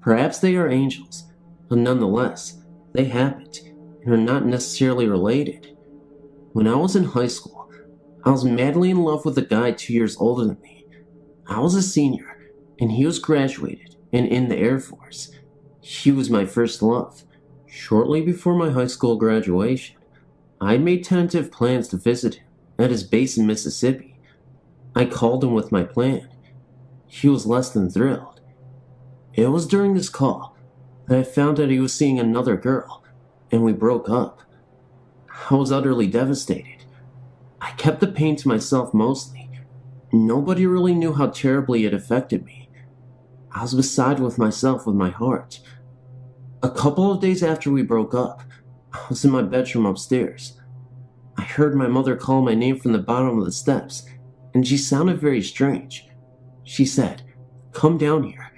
Perhaps they are angels, but nonetheless, they happened and are not necessarily related. When I was in high school, I was madly in love with a guy 2 years older than me. I was a senior, and he was graduated and in the Air Force. He was my first love. Shortly before my high school graduation, I had made tentative plans to visit him at his base in Mississippi. I called him with my plan. He was less than thrilled. It was during this call that I found out he was seeing another girl, and we broke up. I was utterly devastated. I kept the pain to myself mostly. Nobody really knew how terribly it affected me. I was beside with myself with my heart. A couple of days after we broke up, I was in my bedroom upstairs. I heard my mother call my name from the bottom of the steps, and she sounded very strange. She said, "Come down here.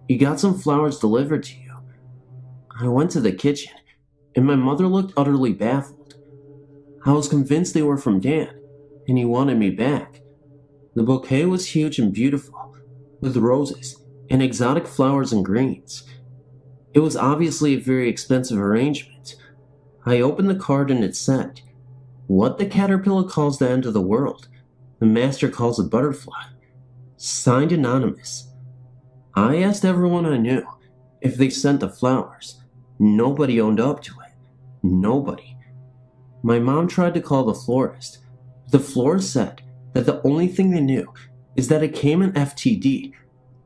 You got some flowers delivered to you." I went to the kitchen, and my mother looked utterly baffled. I was convinced they were from Dan, and he wanted me back. The bouquet was huge and beautiful, with roses and exotic flowers and greens. It was obviously a very expensive arrangement. I opened the card and it said, "What the caterpillar calls the end of the world, the master calls a butterfly." Signed Anonymous. I asked everyone I knew if they sent the flowers. Nobody owned up to it. Nobody. My mom tried to call the florist. The florist said that the only thing they knew is that it came in FTD,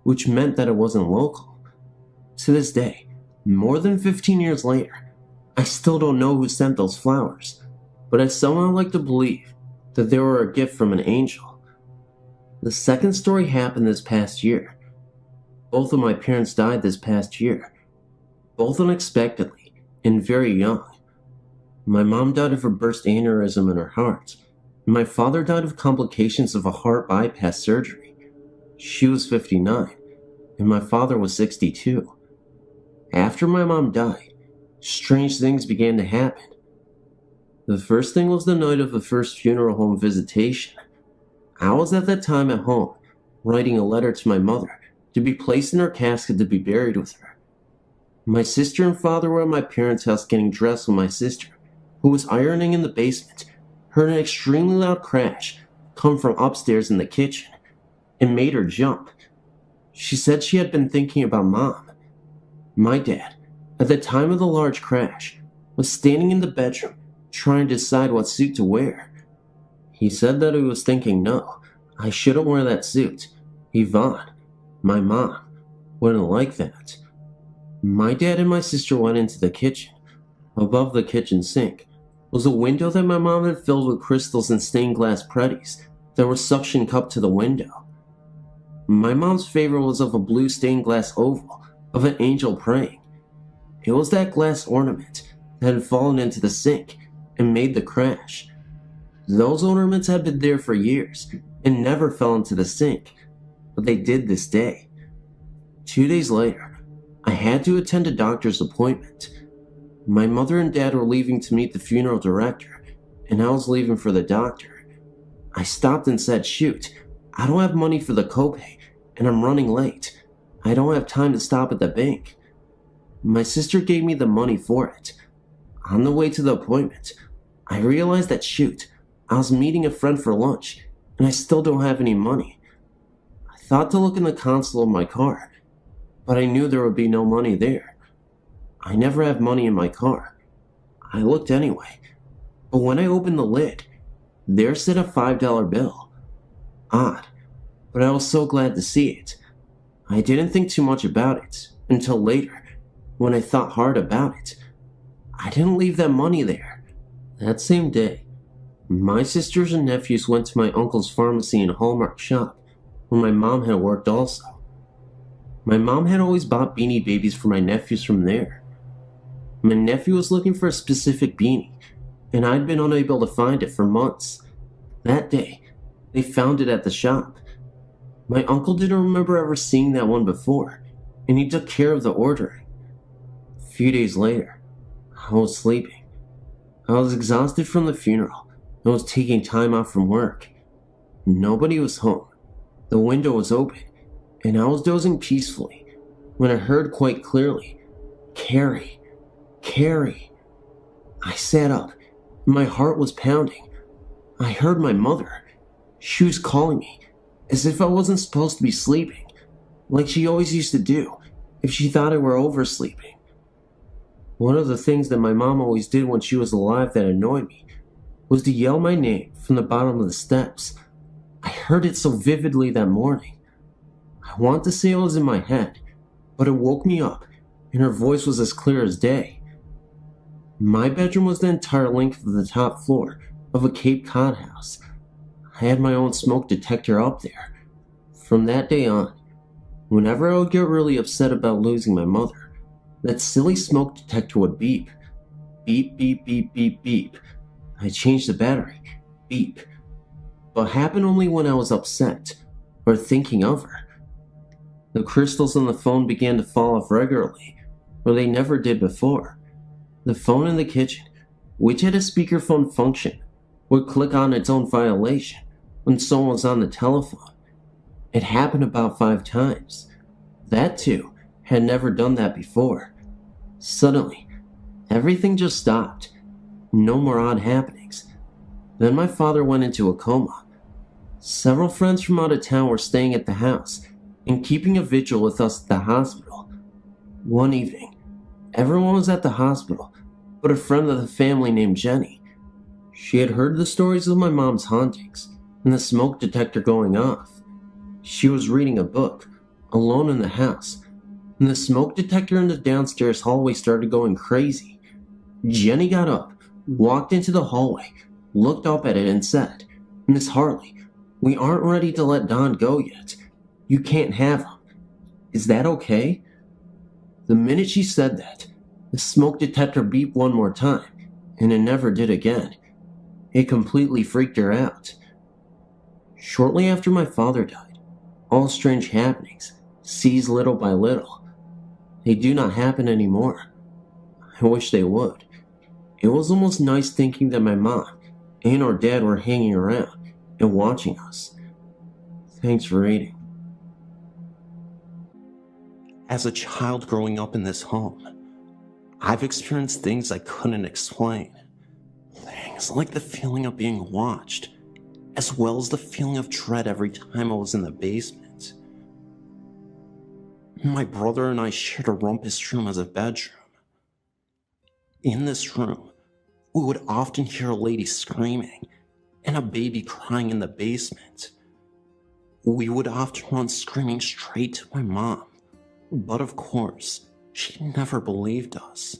which meant that it wasn't local. To this day, more than 15 years later, I still don't know who sent those flowers, but I somehow like to believe that they were a gift from an angel. The second story happened this past year. Both of my parents died this past year, both unexpectedly and very young. My mom died of a burst aneurysm in her heart, and my father died of complications of a heart bypass surgery. She was 59, and my father was 62. After my mom died, strange things began to happen. The first thing was the night of the first funeral home visitation. I was at that time at home, writing a letter to my mother to be placed in her casket to be buried with her. My sister and father were at my parents' house getting dressed when my sister, who was ironing in the basement, heard an extremely loud crash come from upstairs in the kitchen. It made her jump. She said she had been thinking about Mom. My dad, at the time of the large crash, was standing in the bedroom trying to decide what suit to wear. He said that he was thinking, no, I shouldn't wear that suit. Yvonne, my mom, wouldn't like that. My dad and my sister went into the kitchen. Above the kitchen sink was a window that my mom had filled with crystals and stained glass pretties that were suction cupped to the window. My mom's favorite was of a blue stained glass oval of an angel praying. It was that glass ornament that had fallen into the sink and made the crash. Those ornaments had been there for years and never fell into the sink, but they did this day. 2 days later, I had to attend a doctor's appointment. My mother and dad were leaving to meet the funeral director, and I was leaving for the doctor. I stopped and said, "Shoot, I don't have money for the copay, and I'm running late. I don't have time to stop at the bank." My sister gave me the money for it. On the way to the appointment, I realized that, shoot, I was meeting a friend for lunch, and I still don't have any money. I thought to look in the console of my car, but I knew there would be no money there. I never have money in my car. I looked anyway, but when I opened the lid, there sat a $5 bill. Odd, but I was so glad to see it. I didn't think too much about it until later, when I thought hard about it. I didn't leave that money there. That same day, my sisters and nephews went to my uncle's pharmacy and Hallmark shop, where my mom had worked also. My mom had always bought Beanie Babies for my nephews from there. My nephew was looking for a specific beanie, and I'd been unable to find it for months. That day, they found it at the shop. My uncle didn't remember ever seeing that one before, and he took care of the ordering. A few days later, I was sleeping. I was exhausted from the funeral and was taking time off from work. Nobody was home. The window was open, and I was dozing peacefully when I heard quite clearly, "Carrie, Carrie." I sat up, and my heart was pounding. I heard my mother. She was calling me, as if I wasn't supposed to be sleeping, like she always used to do if she thought I were oversleeping. One of the things that my mom always did when she was alive that annoyed me was to yell my name from the bottom of the steps. I heard it so vividly that morning. I want to say it was in my head, but it woke me up, and her voice was as clear as day. My bedroom was the entire length of the top floor of a Cape Cod house. I had my own smoke detector up there. From that day on, whenever I would get really upset about losing my mother, that silly smoke detector would beep. Beep, beep, beep, beep, beep. I changed the battery. Beep. But happened only when I was upset or thinking of her. The crystals on the phone began to fall off regularly, where they never did before. The phone in the kitchen, which had a speakerphone function, would click on its own violation when someone was on the telephone. It happened about 5 times. That too had never done that before. Suddenly, everything just stopped. No more odd happenings. Then my father went into a coma. Several friends from out of town were staying at the house and keeping a vigil with us at the hospital. One evening, everyone was at the hospital but a friend of the family named Jenny. She had heard the stories of my mom's hauntings and the smoke detector going off. She was reading a book, alone in the house, and the smoke detector in the downstairs hallway started going crazy. Jenny got up, walked into the hallway, looked up at it and said, "Miss Harley, we aren't ready to let Don go yet. You can't have him. Is that okay?" The minute she said that, the smoke detector beeped one more time, and it never did again. It completely freaked her out. Shortly after my father died, all strange happenings ceased little by little. They do not happen anymore. I wish they would. It was almost nice thinking that my mom and or dad were hanging around and watching us. Thanks for reading. As a child growing up in this home, I've experienced things I couldn't explain. Things like the feeling of being watched, as well as the feeling of dread every time I was in the basement. My brother and I shared a rumpus room as a bedroom. In this room, we would often hear a lady screaming and a baby crying in the basement. We would often run screaming straight to my mom, but of course, she never believed us.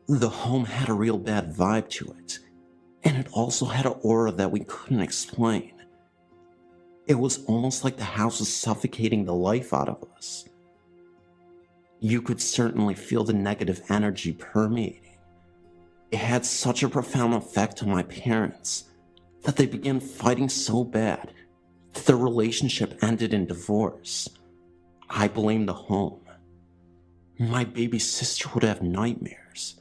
The home had a real bad vibe to it, and it also had an aura that we couldn't explain. It was almost like the house was suffocating the life out of us. You could certainly feel the negative energy permeating. It had such a profound effect on my parents that they began fighting so bad that their relationship ended in divorce. I blamed the home. My baby sister would have nightmares.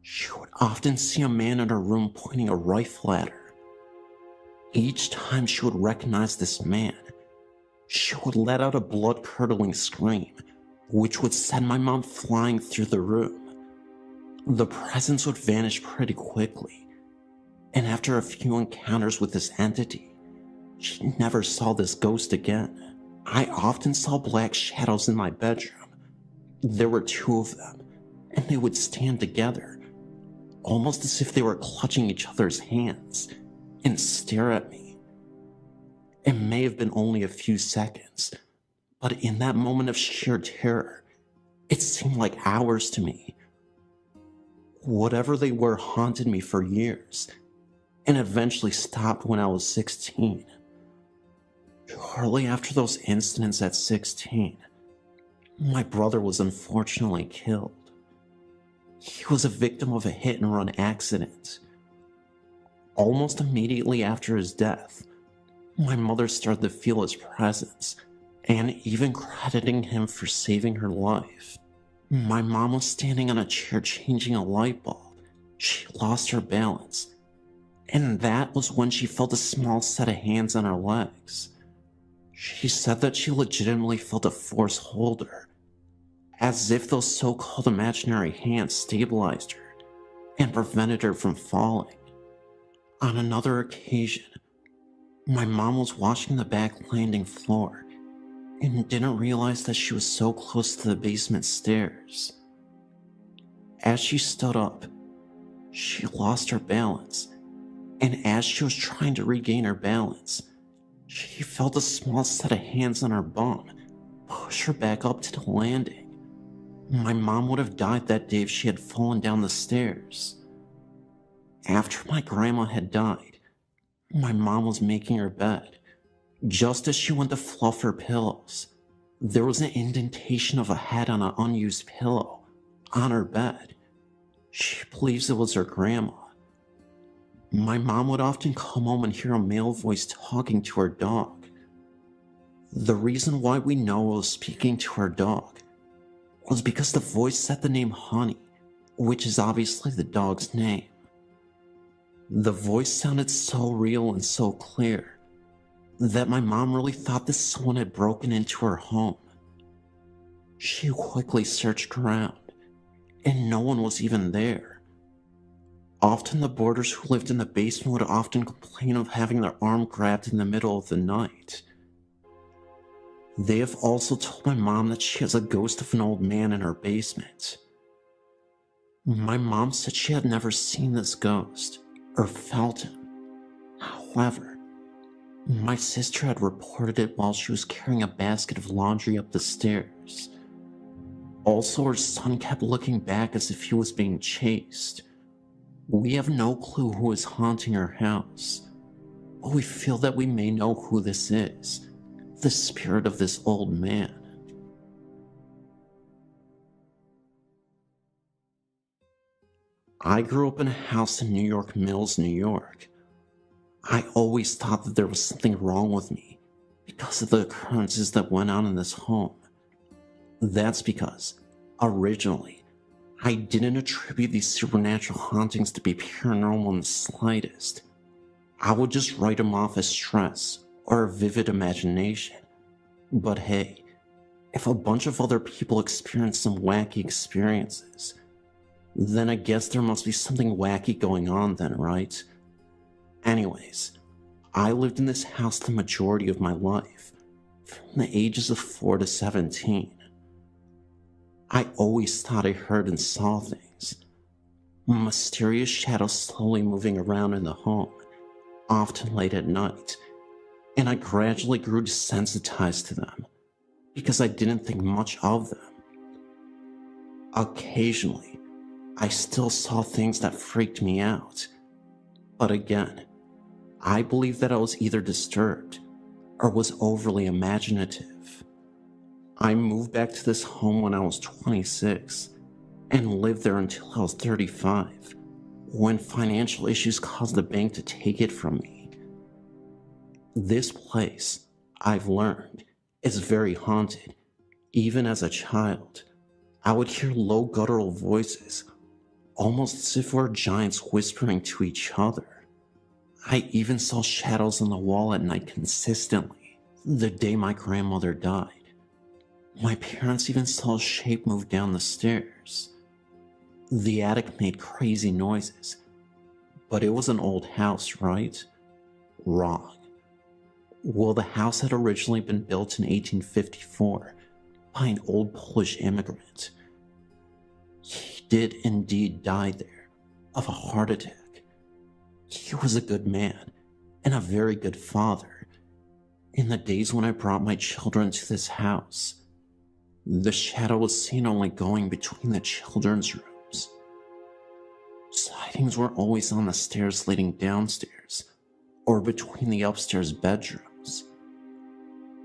She would often see a man in her room pointing a rifle at her. Each time she would recognize this man, she would let out a blood-curdling scream, which would send my mom flying through the room. The presence would vanish pretty quickly, and after a few encounters with this entity, she never saw this ghost again. I often saw black shadows in my bedroom. There were 2 of them, and they would stand together, almost as if they were clutching each other's hands, and stare at me. It may have been only a few seconds, but in that moment of sheer terror, it seemed like hours to me. Whatever they were haunted me for years, and eventually stopped when I was 16. Shortly after those incidents at 16, my brother was unfortunately killed. He was a victim of a hit-and-run accident. Almost immediately after his death, my mother started to feel his presence, and even crediting him for saving her life. My mom was standing on a chair changing a light bulb. She lost her balance, and that was when she felt a small set of hands on her legs. She said that she legitimately felt a force hold her, as if those so-called imaginary hands stabilized her and prevented her from falling. On another occasion, my mom was washing the back landing floor and didn't realize that she was so close to the basement stairs. As she stood up, she lost her balance, and as she was trying to regain her balance, she felt a small set of hands on her bum push her back up to the landing. My mom would have died that day if she had fallen down the stairs. After my grandma had died, my mom was making her bed. Just as she went to fluff her pillows, there was an indentation of a head on an unused pillow on her bed. She believes it was her grandma. My mom would often come home and hear a male voice talking to her dog. The reason why we know it was speaking to her dog was because the voice said the name Honey, which is obviously the dog's name. The voice sounded so real and so clear that my mom really thought that someone had broken into her home. She quickly searched around, and no one was even there. Often the boarders who lived in the basement would often complain of having their arm grabbed in the middle of the night. They have also told my mom that she has a ghost of an old man in her basement. My mom said she had never seen this ghost or felt him. However, my sister had reported it while she was carrying a basket of laundry up the stairs. Also, her son kept looking back as if he was being chased. We have no clue who is haunting our house, but we feel that we may know who this is, the spirit of this old man. I grew up in a house in New York Mills, New York. I always thought that there was something wrong with me because of the occurrences that went on in this home. That's because, originally, I didn't attribute these supernatural hauntings to be paranormal in the slightest. I would just write them off as stress or a vivid imagination. But hey, if a bunch of other people experience some wacky experiences, then I guess there must be something wacky going on then, right? Anyways, I lived in this house the majority of my life, from the ages of 4 to 17. I always thought I heard and saw things. Mysterious shadows slowly moving around in the home, often late at night, and I gradually grew desensitized to them, because I didn't think much of them. Occasionally, I still saw things that freaked me out, but again, I believe that I was either disturbed or was overly imaginative. I moved back to this home when I was 26 and lived there until I was 35, when financial issues caused the bank to take it from me. This place, I've learned, is very haunted. Even as a child, I would hear low guttural voices, almost as if we were giants whispering to each other. I even saw shadows on the wall at night consistently, the day my grandmother died. My parents even saw a shape move down the stairs. The attic made crazy noises, but it was an old house, right? Wrong. Well, the house had originally been built in 1854 by an old Polish immigrant. He did indeed die there, of a heart attack. He was a good man, and a very good father. In the days when I brought my children to this house, the shadow was seen only going between the children's rooms. Sightings were always on the stairs leading downstairs, or between the upstairs bedrooms.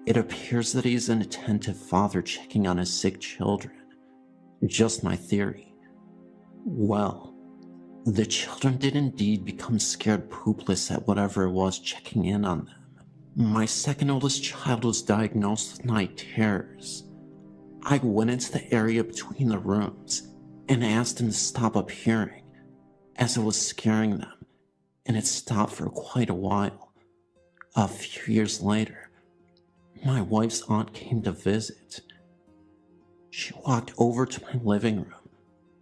It appears that he is an attentive father checking on his sick children. Just my theory. Well, the children did indeed become scared poopless at whatever it was checking in on them. My second oldest child was diagnosed with night terrors. I went into the area between the rooms and asked him to stop appearing, as it was scaring them, and it stopped for quite a while. A few years later, my wife's aunt came to visit. She walked over to my living room,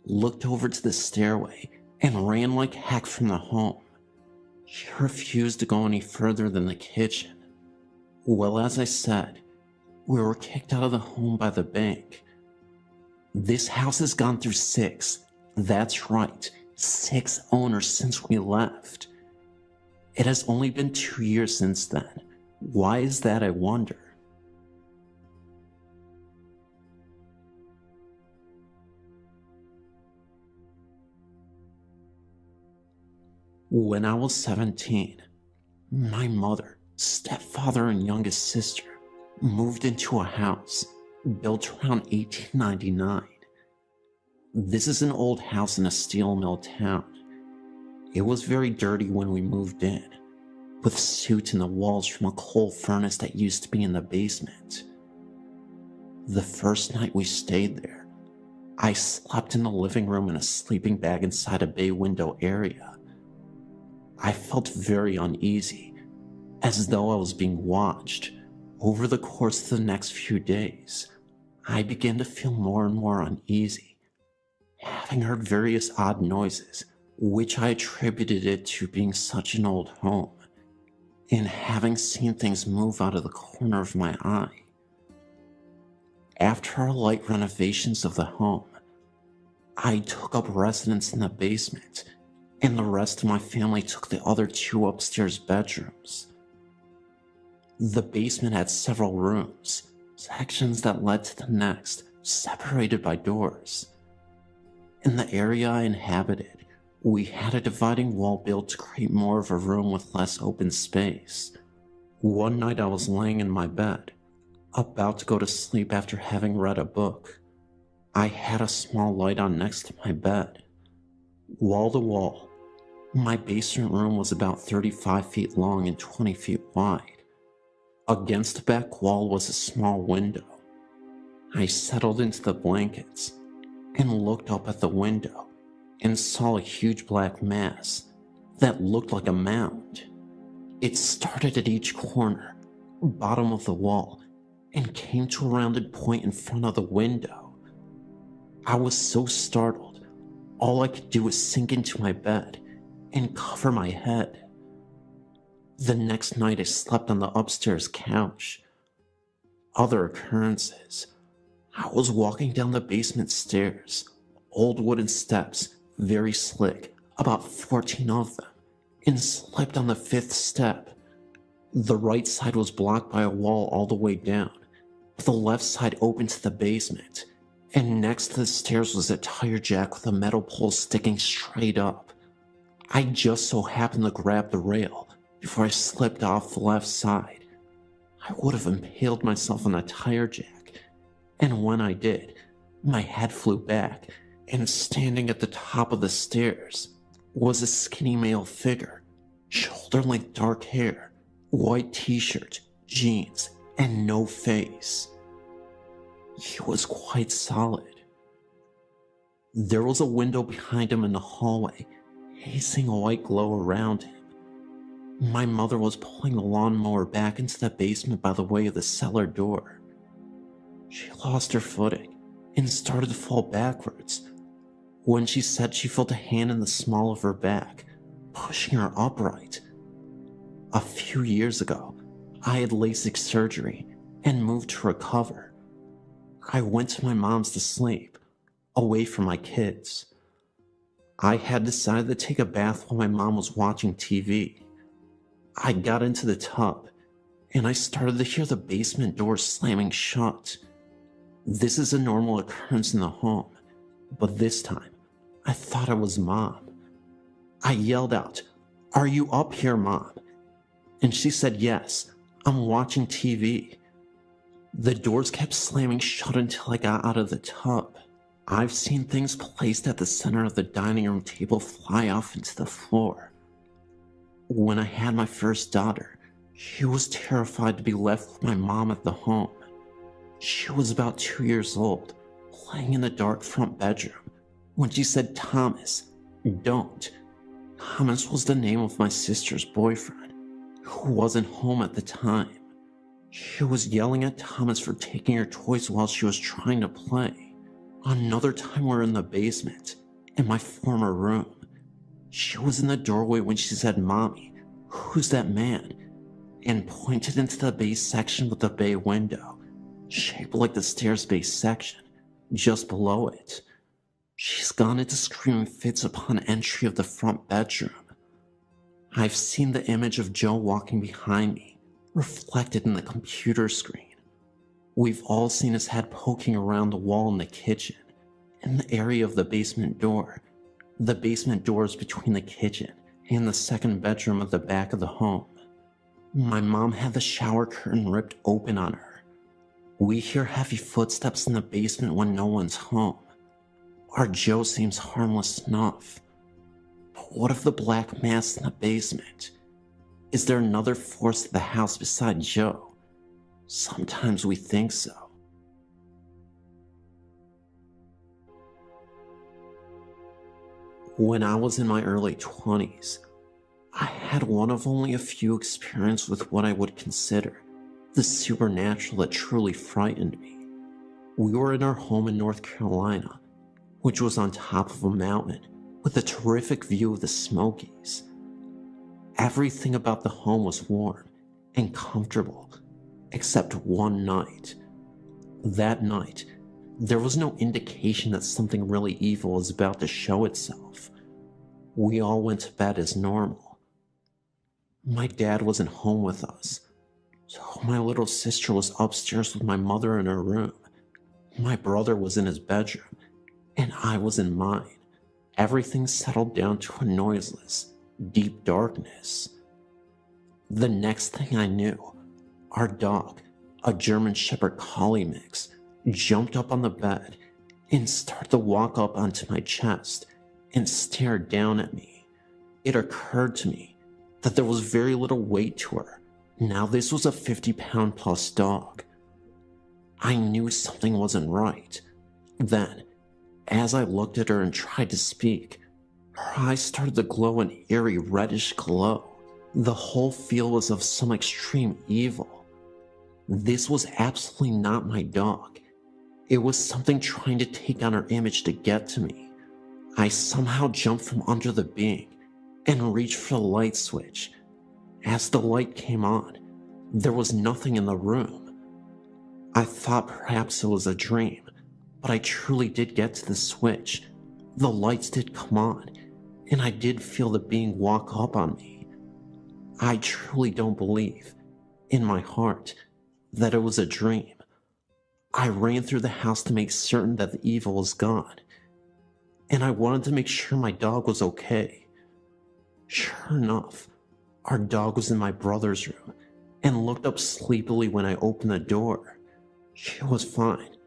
looked over to the stairway, and ran like heck from the home. She refused to go any further than the kitchen. Well, as I said, we were kicked out of the home by the bank. This house has gone through 6, that's right, 6 owners since we left. It has only been 2 years since then. Why is that, I wonder? When I was 17, my mother, stepfather, and youngest sister moved into a house built around 1899. This is an old house in a steel mill town. It was very dirty when we moved in, with soot in the walls from a coal furnace that used to be in the basement. The first night we stayed there, I slept in the living room in a sleeping bag inside a bay window area. I felt very uneasy, as though I was being watched. Over the course of the next few days, I began to feel more and more uneasy, having heard various odd noises, which I attributed it to being such an old home, and having seen things move out of the corner of my eye. After our light renovations of the home, I took up residence in the basement, and the rest of my family took the other 2 upstairs bedrooms. The basement had several rooms, sections that led to the next, separated by doors. In the area I inhabited, we had a dividing wall built to create more of a room with less open space. One night I was laying in my bed, about to go to sleep after having read a book. I had a small light on next to my bed. Wall to wall, my basement room was about 35 feet long and 20 feet wide. Against the back wall was a small window. I settled into the blankets and looked up at the window and saw a huge black mass that looked like a mound. It started at each corner, bottom of the wall, and came to a rounded point in front of the window. I was so startled, all I could do was sink into my bed and cover my head. The next night I slept on the upstairs couch. Other occurrences. I was walking down the basement stairs, old wooden steps, very slick, about 14 of them, and slipped on the 5th step. The right side was blocked by a wall all the way down, but the left side opened to the basement, and next to the stairs was a tire jack with a metal pole sticking straight up. I just so happened to grab the rail before I slipped off the left side. I would have impaled myself on the tire jack, and when I did, my head flew back, and standing at the top of the stairs was a skinny male figure, shoulder-length dark hair, white t-shirt, jeans, and no face. He was quite solid. There was a window behind him in the hallway, hazing a white glow around him. My mother was pulling the lawnmower back into the basement by the way of the cellar door. She lost her footing and started to fall backwards. When she said she felt a hand in the small of her back, pushing her upright. A few years ago, I had LASIK surgery and moved to recover. I went to my mom's to sleep, away from my kids. I had decided to take a bath while my mom was watching TV. I got into the tub, and I started to hear the basement door slamming shut. This is a normal occurrence in the home, but this time, I thought it was Mom. I yelled out, "Are you up here, Mom?" And she said, "Yes, I'm watching TV." The doors kept slamming shut until I got out of the tub. I've seen things placed at the center of the dining room table fly off into the floor. When I had my first daughter, she was terrified to be left with my mom at the home. She was about 2 years old, playing in the dark front bedroom, when she said, "Thomas, don't." Thomas was the name of my sister's boyfriend, who wasn't home at the time. She was yelling at Thomas for taking her toys while she was trying to play. Another time we were in the basement, in my former room. She was in the doorway when she said, "Mommy, "Who's that man?" and pointed into the base section with the bay window, shaped like the stairs base section, just below it. She's gone into screaming fits upon entry of the front bedroom. I've seen the image of Joe walking behind me, reflected in the computer screen. We've all seen his head poking around the wall in the kitchen, in the area of the basement door. The basement door is between the kitchen and the second bedroom at the back of the home. My mom had the shower curtain ripped open on her. We hear heavy footsteps in the basement when no one's home. Our Joe seems harmless enough. But what of the black mass in the basement? Is there another force at the house beside Joe? Sometimes we think so. When I was in my early 20s, I had one of only a few experiences with what I would consider the supernatural that truly frightened me. We were in our home in North Carolina, which was on top of a mountain with a terrific view of the Smokies. Everything about the home was warm and comfortable, except one night. That night, there was no indication that something really evil was about to show itself. We all went to bed as normal. My dad wasn't home with us, so my little sister was upstairs with my mother in her room. My brother was in his bedroom, and I was in mine. Everything settled down to a noiseless, deep darkness. The next thing I knew, our dog, a German Shepherd Collie mix, jumped up on the bed and started to walk up onto my chest and stared down at me. It occurred to me that there was very little weight to her. Now this was a 50-pound plus dog. I knew something wasn't right. Then, as I looked at her and tried to speak, her eyes started to glow an eerie reddish glow. The whole feel was of some extreme evil. This was absolutely not my dog. It was something trying to take on her image to get to me. I somehow jumped from under the being and reached for the light switch. As the light came on, there was nothing in the room. I thought perhaps it was a dream, but I truly did get to the switch. The lights did come on, and I did feel the being walk up on me. I truly don't believe, in my heart, that it was a dream. I ran through the house to make certain that the evil was gone, and I wanted to make sure my dog was okay. Sure enough, our dog was in my brother's room and looked up sleepily when I opened the door. She was fine,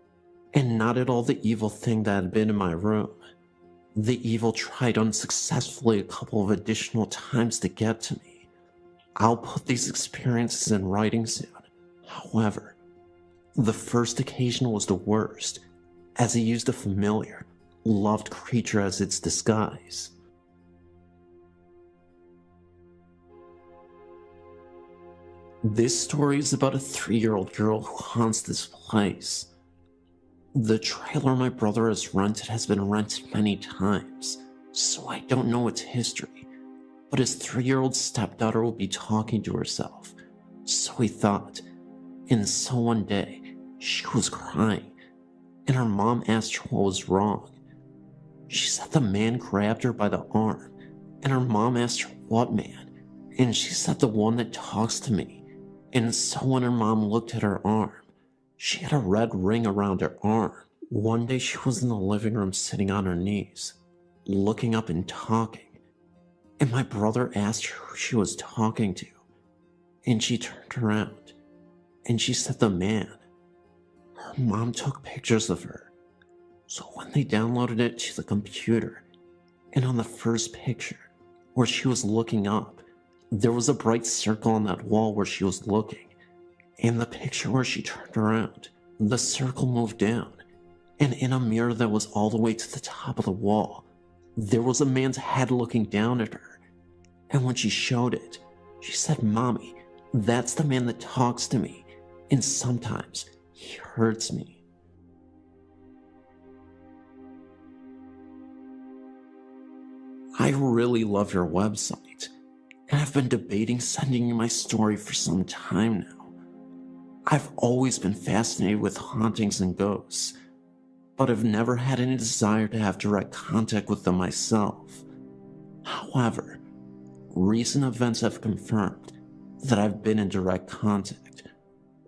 and not at all the evil thing that had been in my room. The evil tried unsuccessfully a couple of additional times to get to me. I'll put these experiences in writing soon. However, the first occasion was the worst, as he used a familiar, loved creature as its disguise. This story is about a 3-year-old girl who haunts this place. The trailer my brother has rented has been rented many times, so I don't know its history, but his 3-year-old stepdaughter will be talking to herself, so he thought. And so one day, she was crying, and her mom asked her what was wrong. She said the man grabbed her by the arm, and her mom asked her what man, and she said the one that talks to me. And so when her mom looked at her arm, she had a red ring around her arm. One day she was in the living room sitting on her knees, looking up and talking, and my brother asked her who she was talking to, and she turned around, and she said the man. Her mom took pictures of her, so when they downloaded it to the computer, and on the first picture, where she was looking up, there was a bright circle on that wall where she was looking. In the picture where she turned around, the circle moved down, and in a mirror that was all the way to the top of the wall, there was a man's head looking down at her. And when she showed it, she said, "Mommy, that's the man that talks to me, and sometimes he hurts me." I really love your website, and I've been debating sending you my story for some time now. I've always been fascinated with hauntings and ghosts, but I've never had any desire to have direct contact with them myself. However, recent events have confirmed that I've been in direct contact.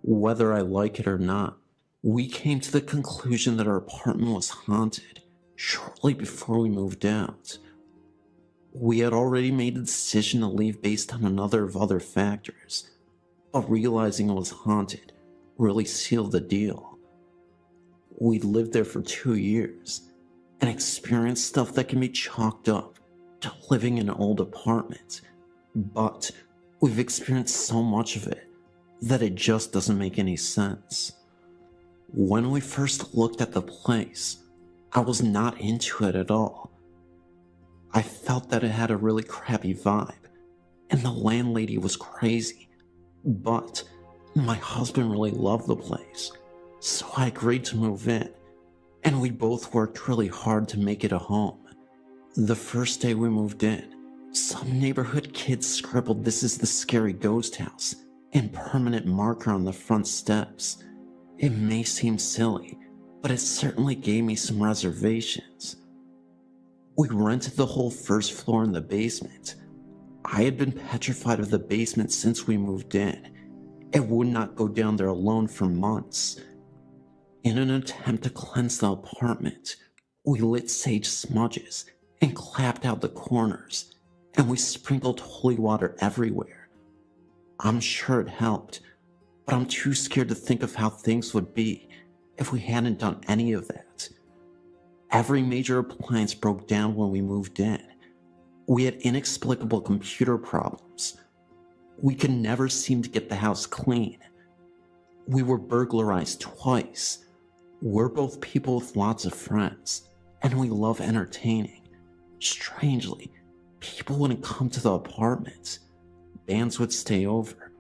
Whether I like it or not, we came to the conclusion that our apartment was haunted shortly before we moved out. We had already made the decision to leave based on another of other factors, but realizing it was haunted really sealed the deal. We'd lived there for 2 years and experienced stuff that can be chalked up to living in an old apartment, but we've experienced so much of it that it just doesn't make any sense. When we first looked at the place, I was not into it at all. I felt that it had a really crappy vibe, and the landlady was crazy, but my husband really loved the place, so I agreed to move in, and we both worked really hard to make it a home. The first day we moved in, some neighborhood kids scribbled "This is the scary ghost house" in permanent marker on the front steps. It may seem silly, but it certainly gave me some reservations. We rented the whole first floor in the basement. I had been petrified of the basement since we moved in and would not go down there alone for months. In an attempt to cleanse the apartment, we lit sage smudges and clapped out the corners, and we sprinkled holy water everywhere. I'm sure it helped, but I'm too scared to think of how things would be if we hadn't done any of that. Every major appliance broke down when we moved in. We had inexplicable computer problems. We could never seem to get the house clean. We were burglarized twice. We're both people with lots of friends, and we love entertaining. Strangely, people wouldn't come to the apartment. Bands would stay over,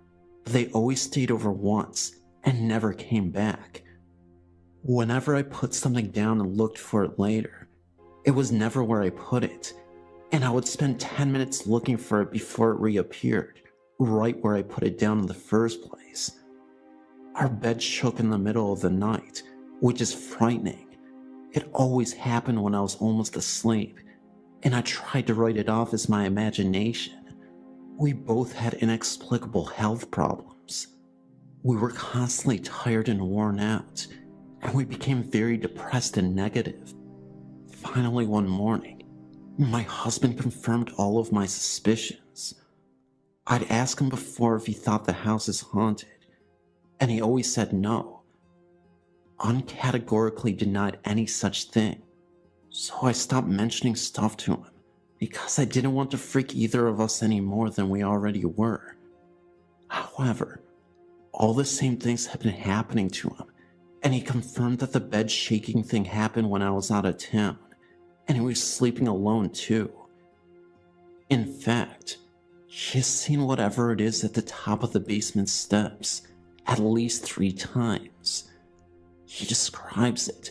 but they always stayed over once and never came back. Whenever I put something down and looked for it later, it was never where I put it, and I would spend 10 minutes looking for it before it reappeared, right where I put it down in the first place. Our bed shook in the middle of the night, which is frightening. It always happened when I was almost asleep, and I tried to write it off as my imagination. We both had inexplicable health problems. We were constantly tired and worn out, and we became very depressed and negative. Finally, one morning, my husband confirmed all of my suspicions. I'd asked him before if he thought the house is haunted, and he always said no. Uncategorically denied any such thing, so I stopped mentioning stuff to him because I didn't want to freak either of us any more than we already were. However, all the same things had been happening to him, and he confirmed that the bed shaking thing happened when I was out of town, and he was sleeping alone too. In fact, he has seen whatever it is at the top of the basement steps at least 3 times. He describes it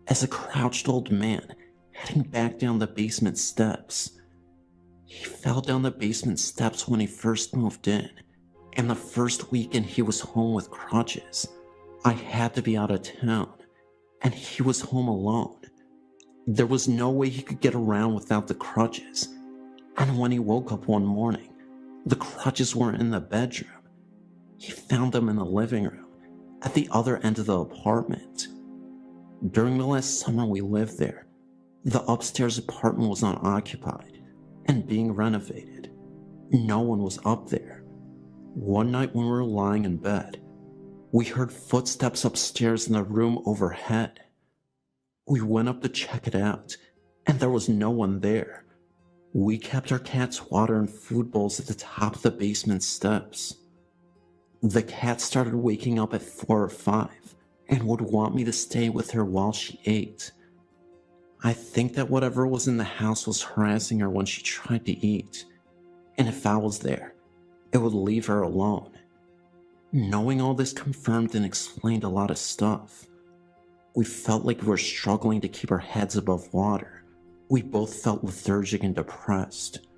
as a crouched old man heading back down the basement steps. He fell down the basement steps when he first moved in, and the first weekend he was home with crutches. I had to be out of town, and he was home alone. There was no way he could get around without the crutches, and when he woke up one morning, the crutches weren't in the bedroom. He found them in the living room, at the other end of the apartment. During the last summer we lived there, the upstairs apartment was unoccupied and being renovated. No one was up there. One night when we were lying in bed, we heard footsteps upstairs in the room overhead. We went up to check it out, and there was no one there. We kept our cat's water and food bowls at the top of the basement steps. The cat started waking up at 4 or 5 and would want me to stay with her while she ate. I think that whatever was in the house was harassing her when she tried to eat, and if I was there, it would leave her alone. Knowing all this confirmed and explained a lot of stuff. We felt like we were struggling to keep our heads above water. We both felt lethargic and depressed.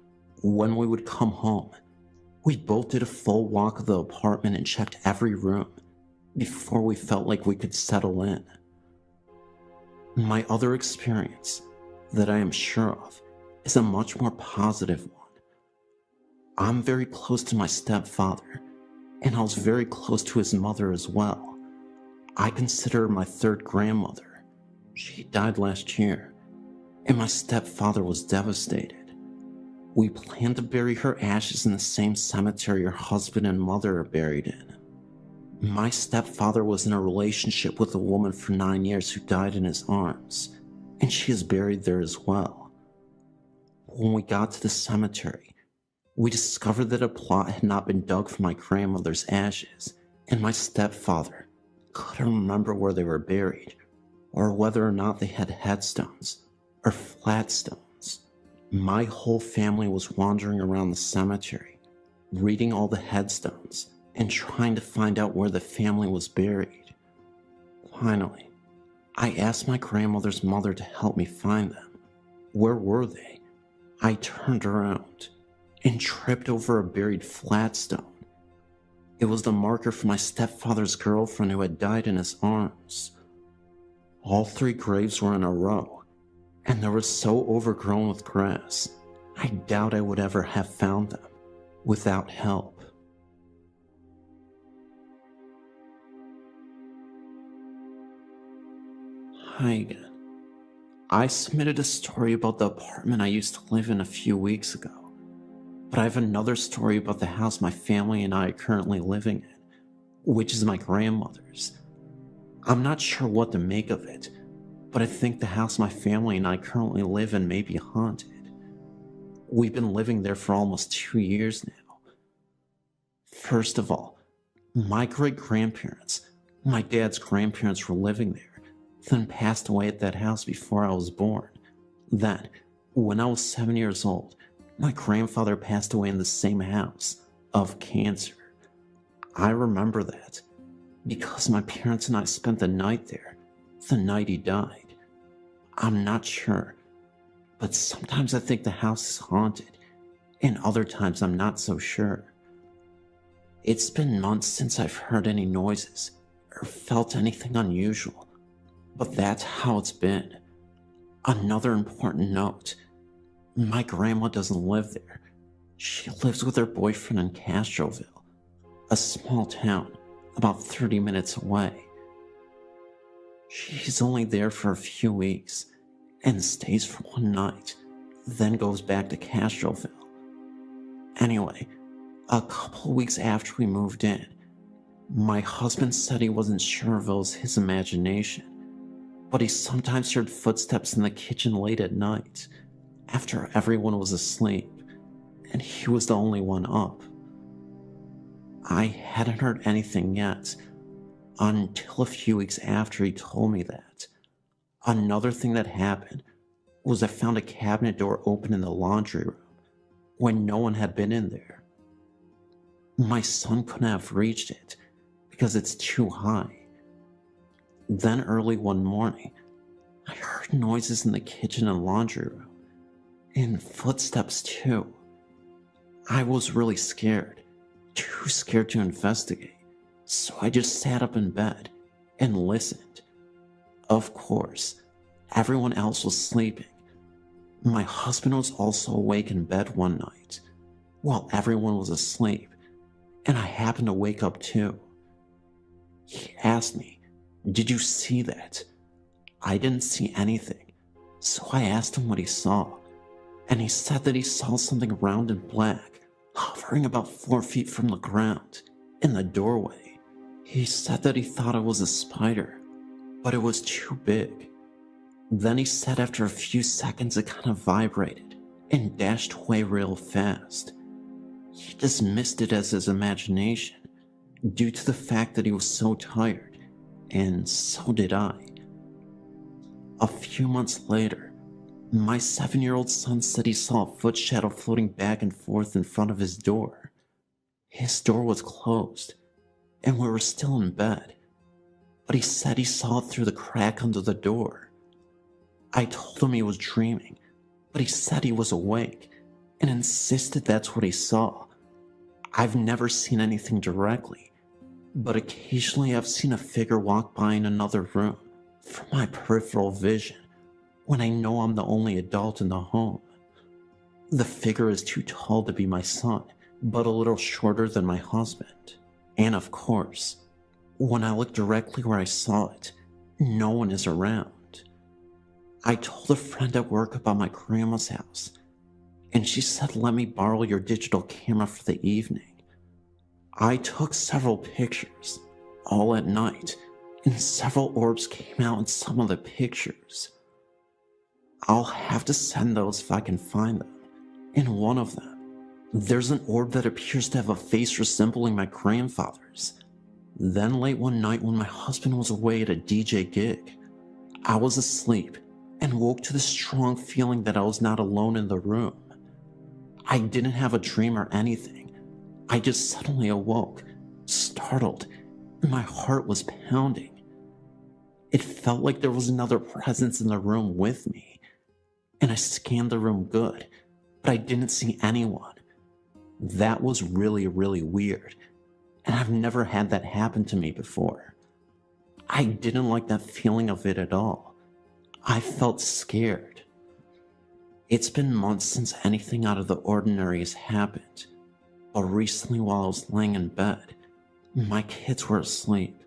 When we would come home, We both did a full walk of the apartment and checked every room before we felt like we could settle in. My other experience, that I am sure of, is a much more positive one. I'm very close to my stepfather, and I was very close to his mother as well. I consider her my third grandmother. She died last year, and my stepfather was devastated. We planned to bury her ashes in the same cemetery her husband and mother are buried in. My stepfather was in a relationship with a woman for 9 years who died in his arms, and she is buried there as well. When we got to the cemetery, we discovered that a plot had not been dug for my grandmother's ashes, and my stepfather couldn't remember where they were buried, or whether or not they had headstones or flatstones. My whole family was wandering around the cemetery, reading all the headstones and trying to find out where the family was buried. Finally, I asked my grandmother's mother to help me find them. Where were they? I turned around and tripped over a buried flatstone. It was the marker for my stepfather's girlfriend who had died in his arms. All 3 graves were in a row, and they were so overgrown with grass, I doubt I would ever have found them without help. Hi again. I submitted a story about the apartment I used to live in a few weeks ago, but I have another story about the house my family and I are currently living in, which is my grandmother's. I'm not sure what to make of it, but I think the house my family and I currently live in may be haunted. We've been living there for almost 2 years now. First of all, my great-grandparents, my dad's grandparents, were living there, then passed away at that house before I was born. Then, when I was 7 years old, my grandfather passed away in the same house of cancer. I remember that because my parents and I spent the night there, the night he died. I'm not sure, but sometimes I think the house is haunted, and other times I'm not so sure. It's been months since I've heard any noises or felt anything unusual, but that's how it's been. Another important note, my grandma doesn't live there. She lives with her boyfriend in Castroville, a small town about 30 minutes away. She's only there for a few weeks and stays for one night, then goes back to Castroville. Anyway, a couple weeks after we moved in, my husband said he wasn't sure if it was his imagination, but he sometimes heard footsteps in the kitchen late at night, after everyone was asleep, and he was the only one up. I hadn't heard anything yet, until a few weeks after he told me that. Another thing that happened was I found a cabinet door open in the laundry room, when no one had been in there. My son couldn't have reached it, because it's too high. Then early one morning, I heard noises in the kitchen and laundry room, and footsteps too. I was really scared, too scared to investigate, so I just sat up in bed and listened. Of course, everyone else was sleeping. My husband was also awake in bed one night, while everyone was asleep, and I happened to wake up too. He asked me, "Did you see that?" I didn't see anything, so I asked him what he saw, and he said that he saw something round and black, hovering about 4 feet from the ground, in the doorway. He said that he thought it was a spider, but it was too big. Then he said after a few seconds it kind of vibrated and dashed away real fast. He dismissed it as his imagination, due to the fact that he was so tired, and so did I. A few months later, my 7-year-old son said he saw a foot shadow floating back and forth in front of his door. His door was closed, and we were still in bed, but he said he saw it through the crack under the door. I told him he was dreaming, but he said he was awake, and insisted that's what he saw. I've never seen anything directly, but occasionally I've seen a figure walk by in another room from my peripheral vision when I know I'm the only adult in the home. The figure is too tall to be my son, but a little shorter than my husband. And of course, when I look directly where I saw it, no one is around. I told a friend at work about my grandma's house, and she said let me borrow your digital camera for the evening. I took several pictures, all at night, and several orbs came out in some of the pictures. I'll have to send those if I can find them. In one of them, there's an orb that appears to have a face resembling my grandfather's. Then late one night when my husband was away at a DJ gig, I was asleep and woke to the strong feeling that I was not alone in the room. I didn't have a dream or anything. I just suddenly awoke, startled, and my heart was pounding. It felt like there was another presence in the room with me, and I scanned the room good, but I didn't see anyone. That was really, really weird, and I've never had that happen to me before. I didn't like that feeling of it at all. I felt scared. It's been months since anything out of the ordinary has happened, but recently while I was laying in bed, my kids were asleep,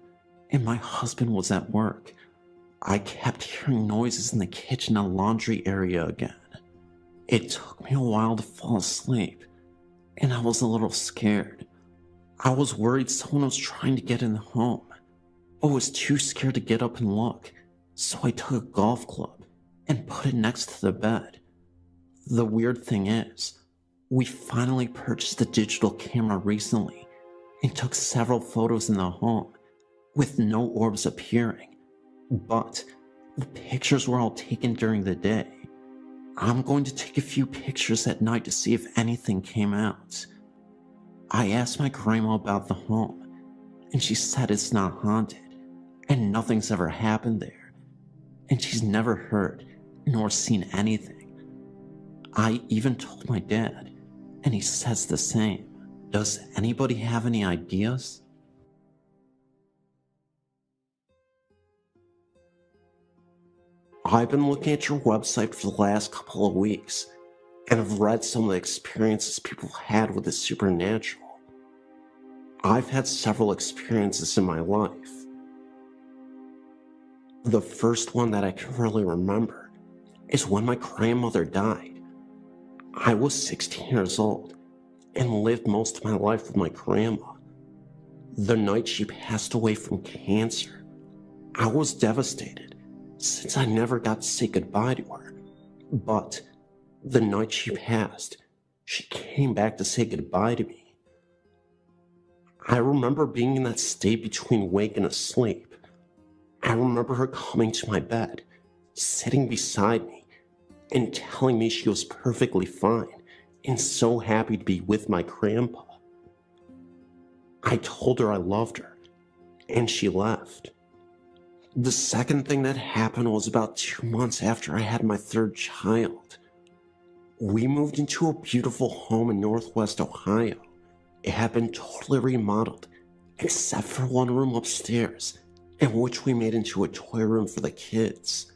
and my husband was at work. I kept hearing noises in the kitchen and laundry area again. It took me a while to fall asleep, and I was a little scared. I was worried someone was trying to get in the home, but was too scared to get up and look, so I took a golf club and put it next to the bed. The weird thing is, we finally purchased a digital camera recently and took several photos in the home with no orbs appearing, but the pictures were all taken during the day. I'm going to take a few pictures at night to see if anything came out. I asked my grandma about the home, and she said it's not haunted, and nothing's ever happened there, and she's never heard nor seen anything. I even told my dad, and he says the same. Does anybody have any ideas? I've been looking at your website for the last couple of weeks, and have read some of the experiences people had with the supernatural. I've had several experiences in my life. The first one that I can really remember is when my grandmother died. I was 16 years old and lived most of my life with my grandma. The night she passed away from cancer, I was devastated since I never got to say goodbye to her. But the night she passed, she came back to say goodbye to me. I remember being in that state between awake and asleep. I remember her coming to my bed, sitting beside me, and telling me she was perfectly fine and so happy to be with my grandpa. I told her I loved her, and she left. The second thing that happened was about 2 months after I had my third child. We moved into a beautiful home in Northwest Ohio. It had been totally remodeled, except for one room upstairs, in which we made into a toy room for the kids.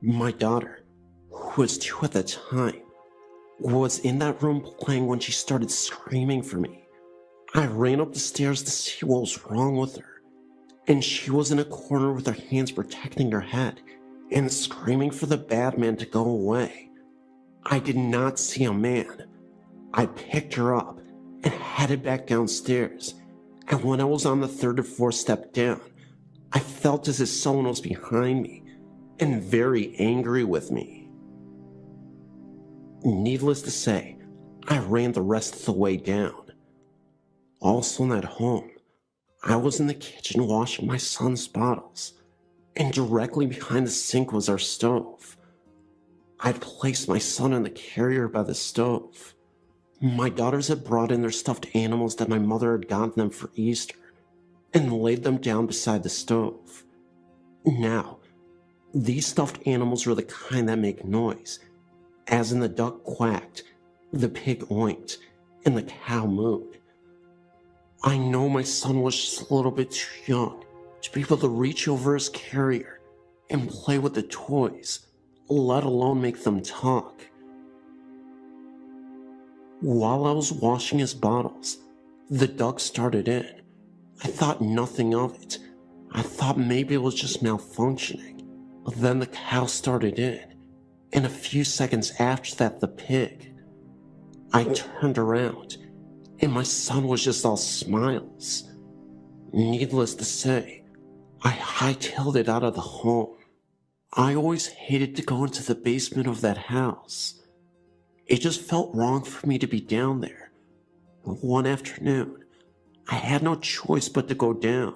My daughter, who was 2 at the time, was in that room playing when she started screaming for me. I ran up the stairs to see what was wrong with her, and she was in a corner with her hands protecting her head and screaming for the bad man to go away. I did not see a man. I picked her up and headed back downstairs, and when I was on the 3rd or 4th step down, I felt as if someone was behind me and very angry with me. Needless to say, I ran the rest of the way down. Also in that home, I was in the kitchen washing my son's bottles, and directly behind the sink was our stove. I'd placed my son in the carrier by the stove. My daughters had brought in their stuffed animals that my mother had gotten them for Easter, and laid them down beside the stove. Now, these stuffed animals were the kind that make noise, as in the duck quacked, the pig oinked, and the cow mooed. I know my son was just a little bit too young to be able to reach over his carrier and play with the toys, let alone make them talk. While I was washing his bottles, the duck started in. I thought nothing of it. I thought maybe it was just malfunctioning. But then the cow started in, and a few seconds after that, the pig. I turned around, and my son was just all smiles. Needless to say, I hightailed it out of the home. I always hated to go into the basement of that house. It just felt wrong for me to be down there. But one afternoon, I had no choice but to go down.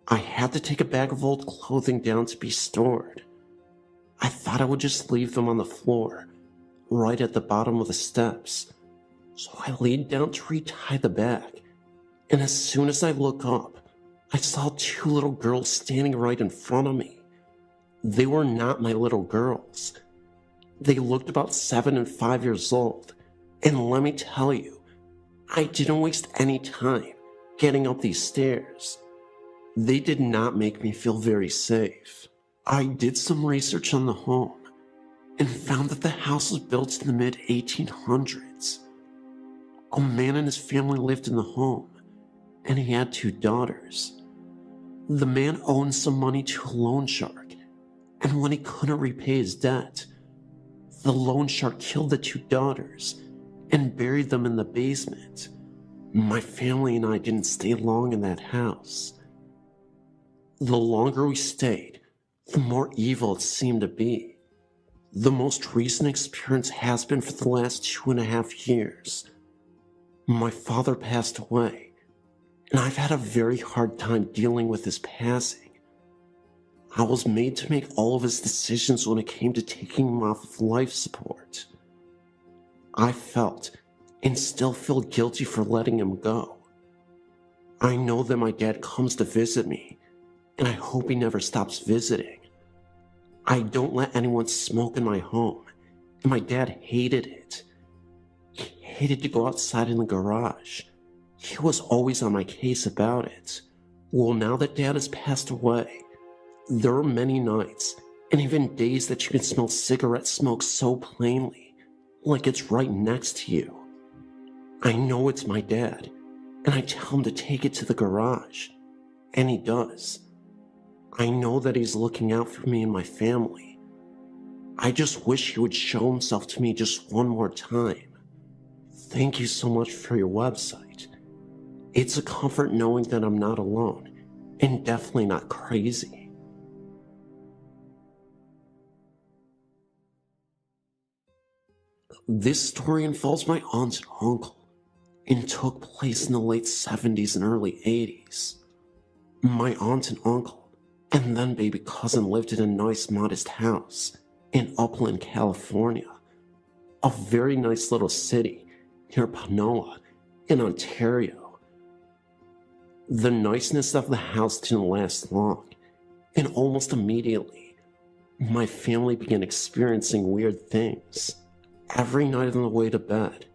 I had to take a bag of old clothing down to be stored. I thought I would just leave them on the floor, right at the bottom of the steps. So I leaned down to retie the bag, and as soon as I looked up, I saw two little girls standing right in front of me. They were not my little girls. They looked about 7 and 5 years old, and let me tell you, I didn't waste any time getting up these stairs. They did not make me feel very safe. I did some research on the home and found that the house was built in the mid-1800s. A man and his family lived in the home, and he had 2 daughters. The man owed some money to a loan shark, and when he couldn't repay his debt, the loan shark killed the 2 daughters and buried them in the basement. My family and I didn't stay long in that house. The longer we stayed, the more evil it seemed to be. The most recent experience has been for the last 2.5 years. My father passed away, and I've had a very hard time dealing with his passing. I was made to make all of his decisions when it came to taking him off of life support. I felt and still feel guilty for letting him go. I know that my dad comes to visit me, and I hope he never stops visiting. I don't let anyone smoke in my home, and my dad hated it. He hated to go outside in the garage. He was always on my case about it. Well, now that Dad has passed away, there are many nights and even days that you can smell cigarette smoke so plainly, like it's right next to you. I know it's my dad, and I tell him to take it to the garage, and he does. I know that he's looking out for me and my family. I just wish he would show himself to me just one more time. Thank you so much for your website. It's a comfort knowing that I'm not alone, and definitely not crazy. This story involves my aunt and uncle, and took place in the late 70s and early 80s. My aunt and uncle, and then baby cousin, lived in a nice modest house in Upland, California, a very nice little city near Panola in Ontario. The niceness of the house didn't last long, and almost immediately, my family began experiencing weird things. Every night on the way to bed,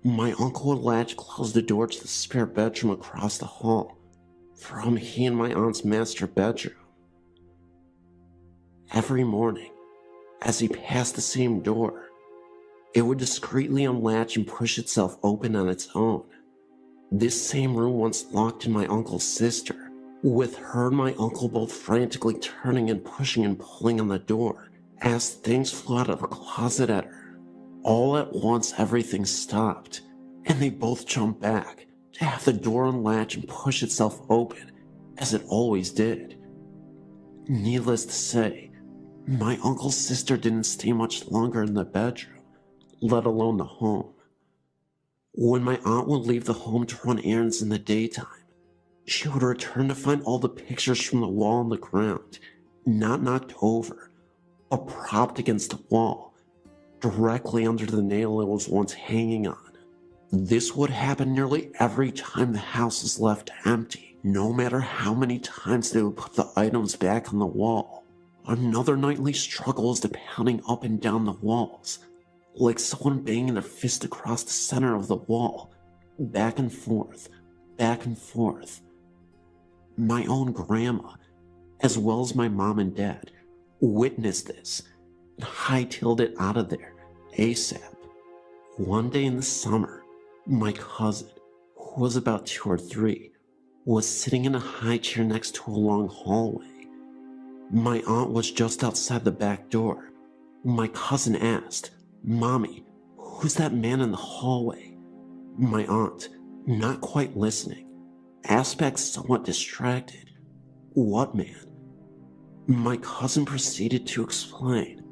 my uncle would latch close the door to the spare bedroom across the hall from he and my aunt's master bedroom. Every morning, as he passed the same door, it would discreetly unlatch and push itself open on its own. This same room once locked in my uncle's sister, with her and my uncle both frantically turning and pushing and pulling on the door as things flew out of the closet at her. All at once, everything stopped, and they both jumped back to have the door unlatch and push itself open, as it always did. Needless to say, my uncle's sister didn't stay much longer in the bedroom, let alone the home. When my aunt would leave the home to run errands in the daytime, she would return to find all the pictures from the wall on the ground, not knocked over, but propped against the wall, directly under the nail it was once hanging on. This would happen nearly every time the house was left empty, no matter how many times they would put the items back on the wall. Another nightly struggle is the pounding up and down the walls, like someone banging their fist across the center of the wall, back and forth, back and forth. My own grandma, as well as my mom and dad, witnessed this and hightailed it out of there ASAP. One day in the summer, my cousin, who was about 2 or 3, was sitting in a high chair next to a long hallway. My aunt was just outside the back door. My cousin asked, "Mommy, who's that man in the hallway?" My aunt, not quite listening, asked back somewhat distracted, "What man?" My cousin proceeded to explain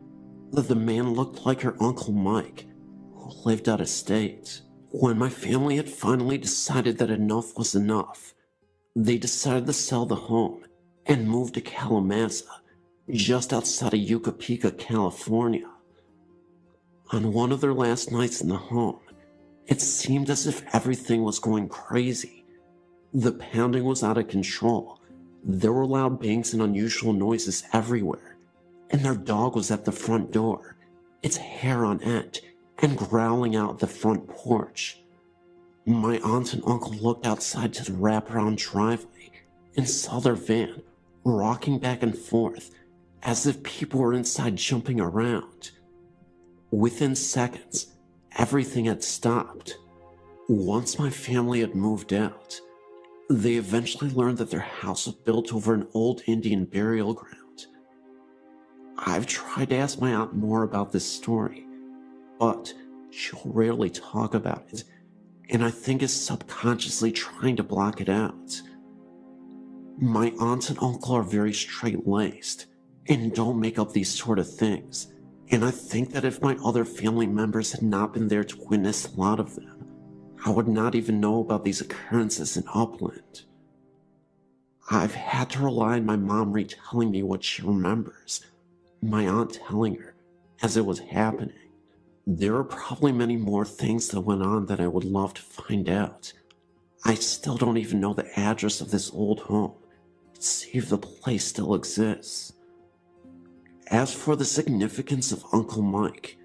that the man looked like her Uncle Mike, who lived out of state. When my family had finally decided that enough was enough, they decided to sell the home and move to Kalamazoo, just outside of Yucapeka, California. On one of their last nights in the home, it seemed as if everything was going crazy. The pounding was out of control. There were loud bangs and unusual noises everywhere, and their dog was at the front door, its hair on end, and growling out the front porch. My aunt and uncle looked outside to the wraparound driveway and saw their van rocking back and forth as if people were inside jumping around. Within seconds, everything had stopped. Once my family had moved out, they eventually learned that their house was built over an old Indian burial ground. I've tried to ask my aunt more about this story, but she'll rarely talk about it, and I think is subconsciously trying to block it out. My aunt and uncle are very straight-laced and don't make up these sort of things, and I think that if my other family members had not been there to witness a lot of them, I would not even know about these occurrences in Upland. I've had to rely on my mom retelling me what she remembers, my aunt telling her as it was happening. There are probably many more things that went on that I would love to find out. I still don't even know the address of this old home, to see if the place still exists. As for the significance of Uncle Mike,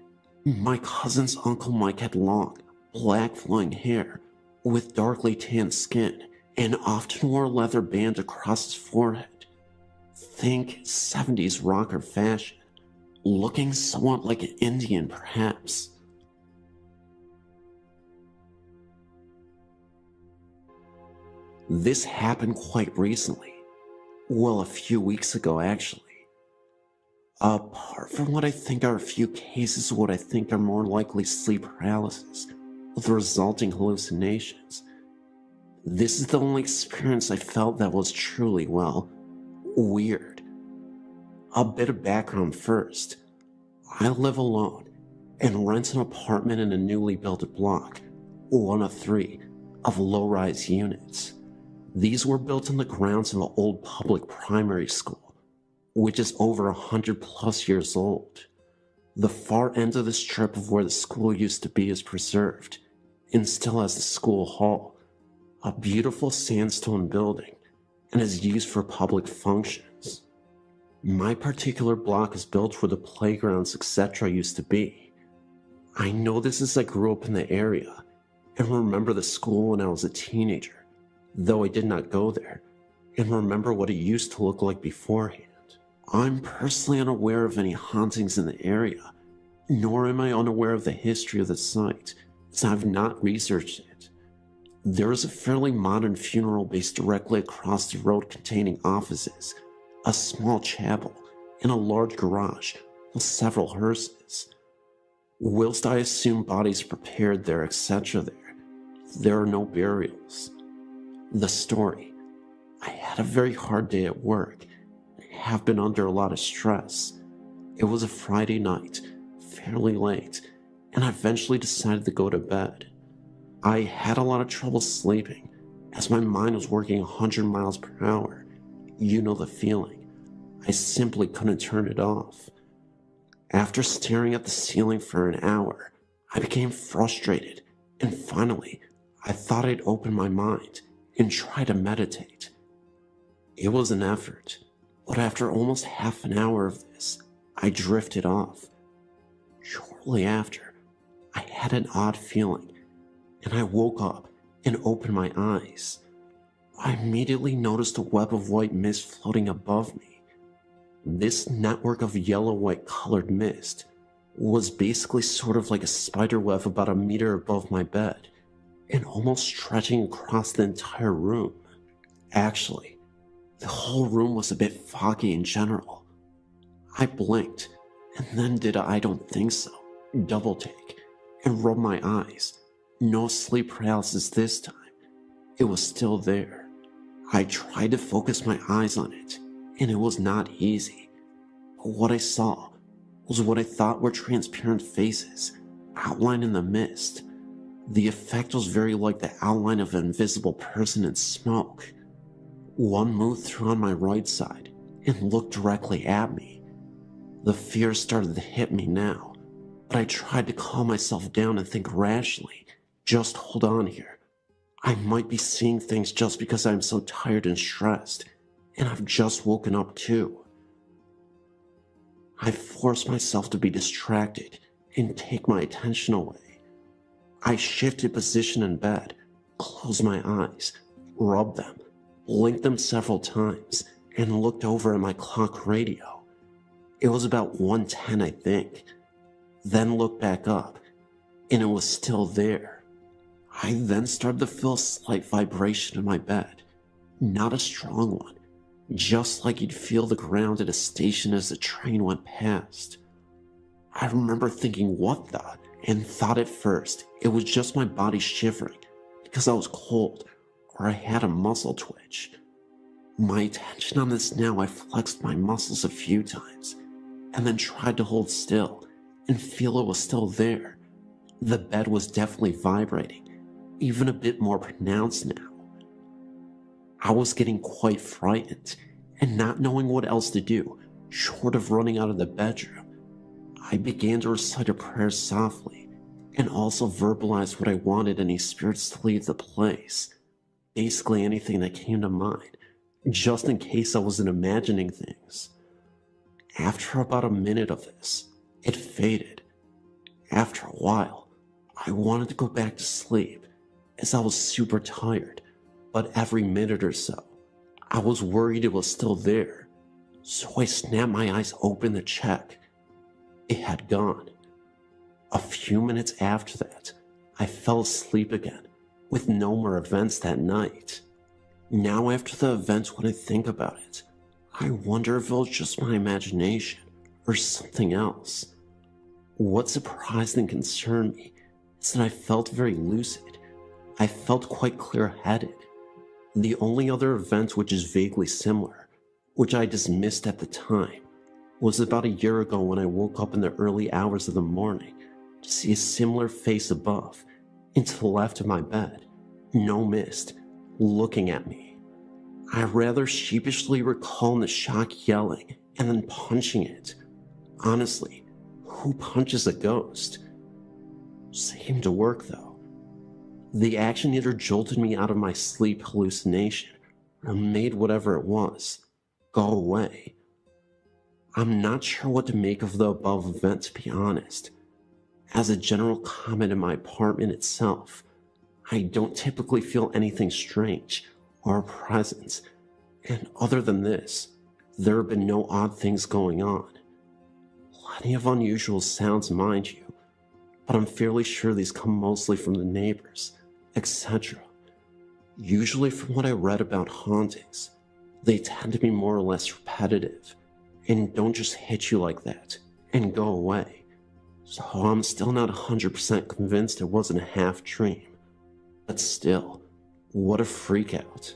my cousin's Uncle Mike had long, black flowing hair with darkly tanned skin and often wore a leather band across his forehead. Think 70s rocker fashion, looking somewhat like an Indian perhaps. This happened quite recently. Well, a few weeks ago actually. Apart from what I think are a few cases of what I think are more likely sleep paralysis with resulting hallucinations, this is the only experience I felt that was truly, well, weird. A bit of background first. I live alone and rent an apartment in a newly built block, one of 3, of low-rise units. These were built on the grounds of an old public primary school, which is over 100+ years old. The far end of the strip of where the school used to be is preserved, and still has the school hall, a beautiful sandstone building, and is used for public functions. My particular block is built where the playgrounds etc. used to be. I know this as I grew up in the area, and remember the school when I was a teenager, though I did not go there, and remember what it used to look like beforehand. I'm personally unaware of any hauntings in the area, nor am I unaware of the history of the site, as I have not researched it. There is a fairly modern funeral based directly across the road containing offices, a small chapel, and a large garage with several hearses. Whilst I assume bodies prepared there etc. there are no burials. The story. I had a very hard day at work, and have been under a lot of stress. It was a Friday night, fairly late, and I eventually decided to go to bed. I had a lot of trouble sleeping, as my mind was working 100 miles per hour. You know the feeling. I simply couldn't turn it off. After staring at the ceiling for an hour, I became frustrated, and finally, I thought I'd open my mind and try to meditate. It was an effort, but after almost half an hour of this, I drifted off. Shortly after, had an odd feeling, and I woke up and opened my eyes. I immediately noticed a web of white mist floating above me. This network of yellow-white colored mist was basically sort of like a spider web about a meter above my bed, and almost stretching across the entire room. Actually, the whole room was a bit foggy in general. I blinked, and then did a I don't think so double take, and rubbed my eyes. No sleep paralysis this time. It was still there. I tried to focus my eyes on it, and it was not easy. But what I saw was what I thought were transparent faces, outlined in the mist. The effect was very like the outline of an invisible person in smoke. One moved through on my right side and looked directly at me. The fear started to hit me now, but I tried to calm myself down and think rationally. Just hold on here. I might be seeing things just because I'm so tired and stressed, and I've just woken up too. I forced myself to be distracted and take my attention away. I shifted position in bed, closed my eyes, rubbed them, blinked them several times, and looked over at my clock radio. It was about 1:10, I think. Then looked back up, and it was still there. I then started to feel a slight vibration in my bed. Not a strong one, just like you'd feel the ground at a station as the train went past. I remember thinking, what the? And thought at first it was just my body shivering because I was cold or I had a muscle twitch. My attention on this now, I flexed my muscles a few times and then tried to hold still and feel it was still there. The bed was definitely vibrating, even a bit more pronounced now. I was getting quite frightened and not knowing what else to do, short of running out of the bedroom. I began to recite a prayer softly and also verbalize what I wanted any spirits to leave the place. Basically anything that came to mind, just in case I wasn't imagining things. After about a minute of this, it faded. After a while, I wanted to go back to sleep as I was super tired, but every minute or so, I was worried it was still there. So I snapped my eyes open to check. It had gone. A few minutes after that, I fell asleep again, with no more events that night. Now after the event, when I think about it, I wonder if it was just my imagination or something else. What surprised and concerned me is that I felt very lucid. I felt quite clear-headed. The only other event which is vaguely similar, which I dismissed at the time, was about a year ago when I woke up in the early hours of the morning to see a similar face above and to the left of my bed, no mist, looking at me. I rather sheepishly recall the shock yelling and then punching it. Honestly, who punches a ghost? Seemed to work though. The action either jolted me out of my sleep hallucination or made whatever it was go away. I'm not sure what to make of the above event, to be honest. As a general comment in my apartment itself, I don't typically feel anything strange or a presence, and other than this, there have been no odd things going on. Plenty of unusual sounds, mind you, but I'm fairly sure these come mostly from the neighbors, etc. Usually from what I read about hauntings, they tend to be more or less repetitive, and don't just hit you like that and go away. So I'm still not 100% convinced it wasn't a half dream. But still, what a freak out.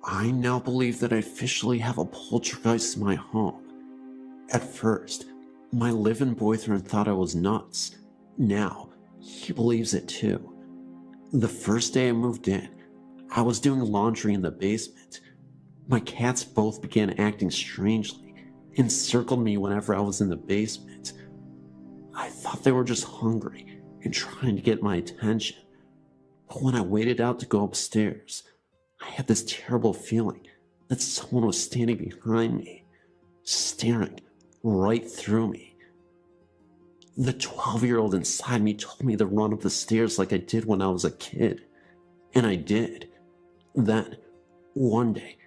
I now believe that I officially have a poltergeist in my home. At first, my live-in boyfriend thought I was nuts. Now, he believes it too. The first day I moved in, I was doing laundry in the basement. My cats both began acting strangely and circled me whenever I was in the basement. I thought they were just hungry and trying to get my attention. But when I waited out to go upstairs, I had this terrible feeling that someone was standing behind me. staring right through me. The 12-year-old inside me told me to run up the stairs like I did when I was a kid, and I did. Then, one day,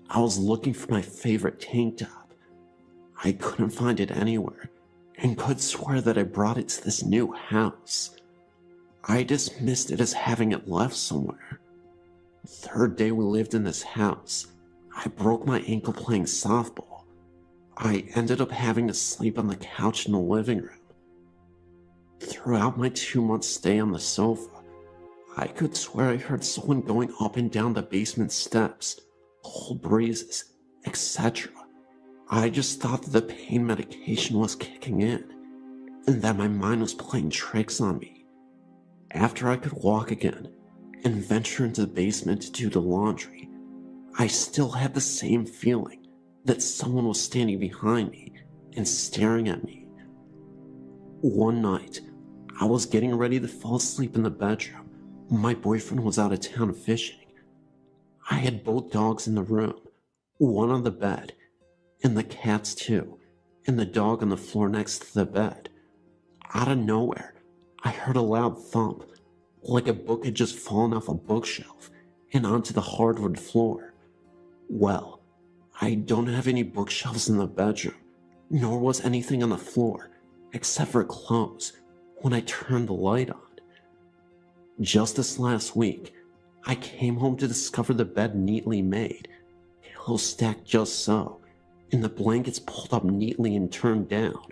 I was looking for my favorite tank top. I couldn't find it anywhere, and could swear that I brought it to this new house. I dismissed it as having it left somewhere. Third day we lived in this house, I broke my ankle playing softball. I ended up having to sleep on the couch in the living room. Throughout my 2-month stay on the sofa, I could swear I heard someone going up and down the basement steps, cold breezes, etc. I just thought that the pain medication was kicking in, and that my mind was playing tricks on me. After I could walk again and venture into the basement to do the laundry, I still had the same feeling that someone was standing behind me and staring at me. One night, I was getting ready to fall asleep in the bedroom. My boyfriend was out of town fishing. I had both dogs in the room, one on the bed, and the cats too, and the dog on the floor next to the bed. Out of nowhere, I heard a loud thump, like a book had just fallen off a bookshelf and onto the hardwood floor. Well, I don't have any bookshelves in the bedroom, nor was anything on the floor, except for clothes, when I turned the light on. Just this last week, I came home to discover the bed neatly made, pillows stacked just so, and the blankets pulled up neatly and turned down.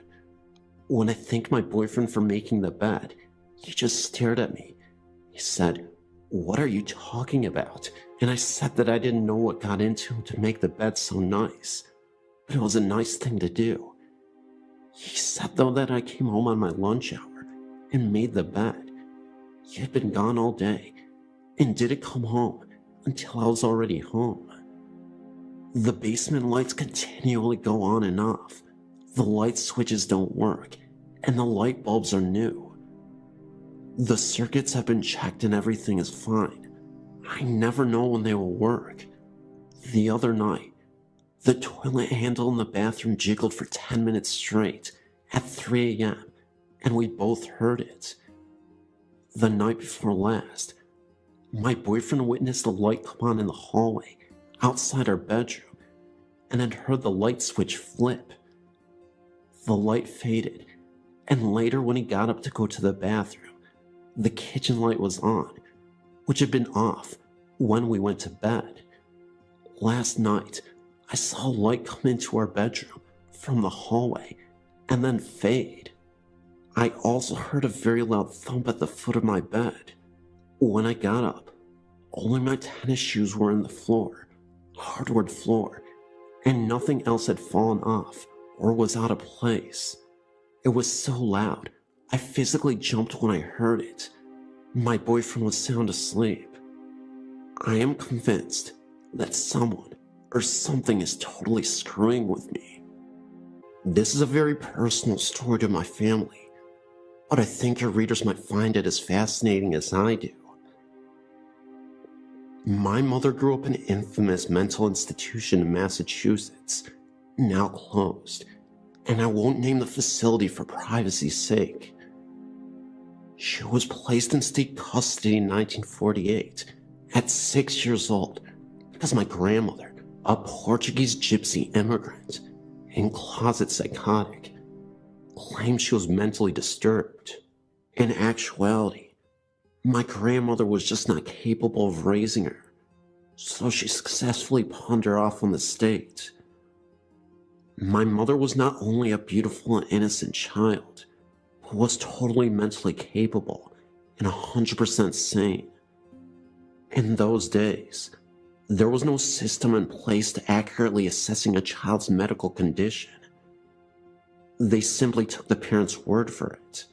When I thanked my boyfriend for making the bed, he just stared at me. He said, "What are you talking about?" And I said that I didn't know what got into him to make the bed so nice, but it was a nice thing to do. He said though that I came home on my lunch hour and made the bed. He had been gone all day and didn't come home until I was already home. The basement lights continually go on and off. The light switches don't work, and the light bulbs are new. The circuits have been checked and everything is fine. I never know when they will work. The other night, the toilet handle in the bathroom jiggled for 10 minutes straight at 3 a.m., and we both heard it. The night before last, my boyfriend witnessed the light come on in the hallway outside our bedroom, and had heard the light switch flip. The light faded, and later when he got up to go to the bathroom, the kitchen light was on, which had been off when we went to bed. Last night, I saw a light come into our bedroom from the hallway and then fade. I also heard a very loud thump at the foot of my bed. When I got up, only my tennis shoes were in the floor, hardwood floor, and nothing else had fallen off or was out of place. It was so loud, I physically jumped when I heard it. My boyfriend was sound asleep. I am convinced that someone or something is totally screwing with me. This is a very personal story to my family, but I think your readers might find it as fascinating as I do. My mother grew up in an infamous mental institution in Massachusetts, now closed, and I won't name the facility for privacy's sake. She was placed in state custody in 1948 at 6 years old because my grandmother, a Portuguese gypsy immigrant and closet psychotic, claimed she was mentally disturbed. In actuality, my grandmother was just not capable of raising her, so she successfully pawned her off on the state. My mother was not only a beautiful and innocent child, but was totally mentally capable and 100% sane. In those days, there was no system in place to accurately assessing a child's medical condition. They simply took the parents' word for it.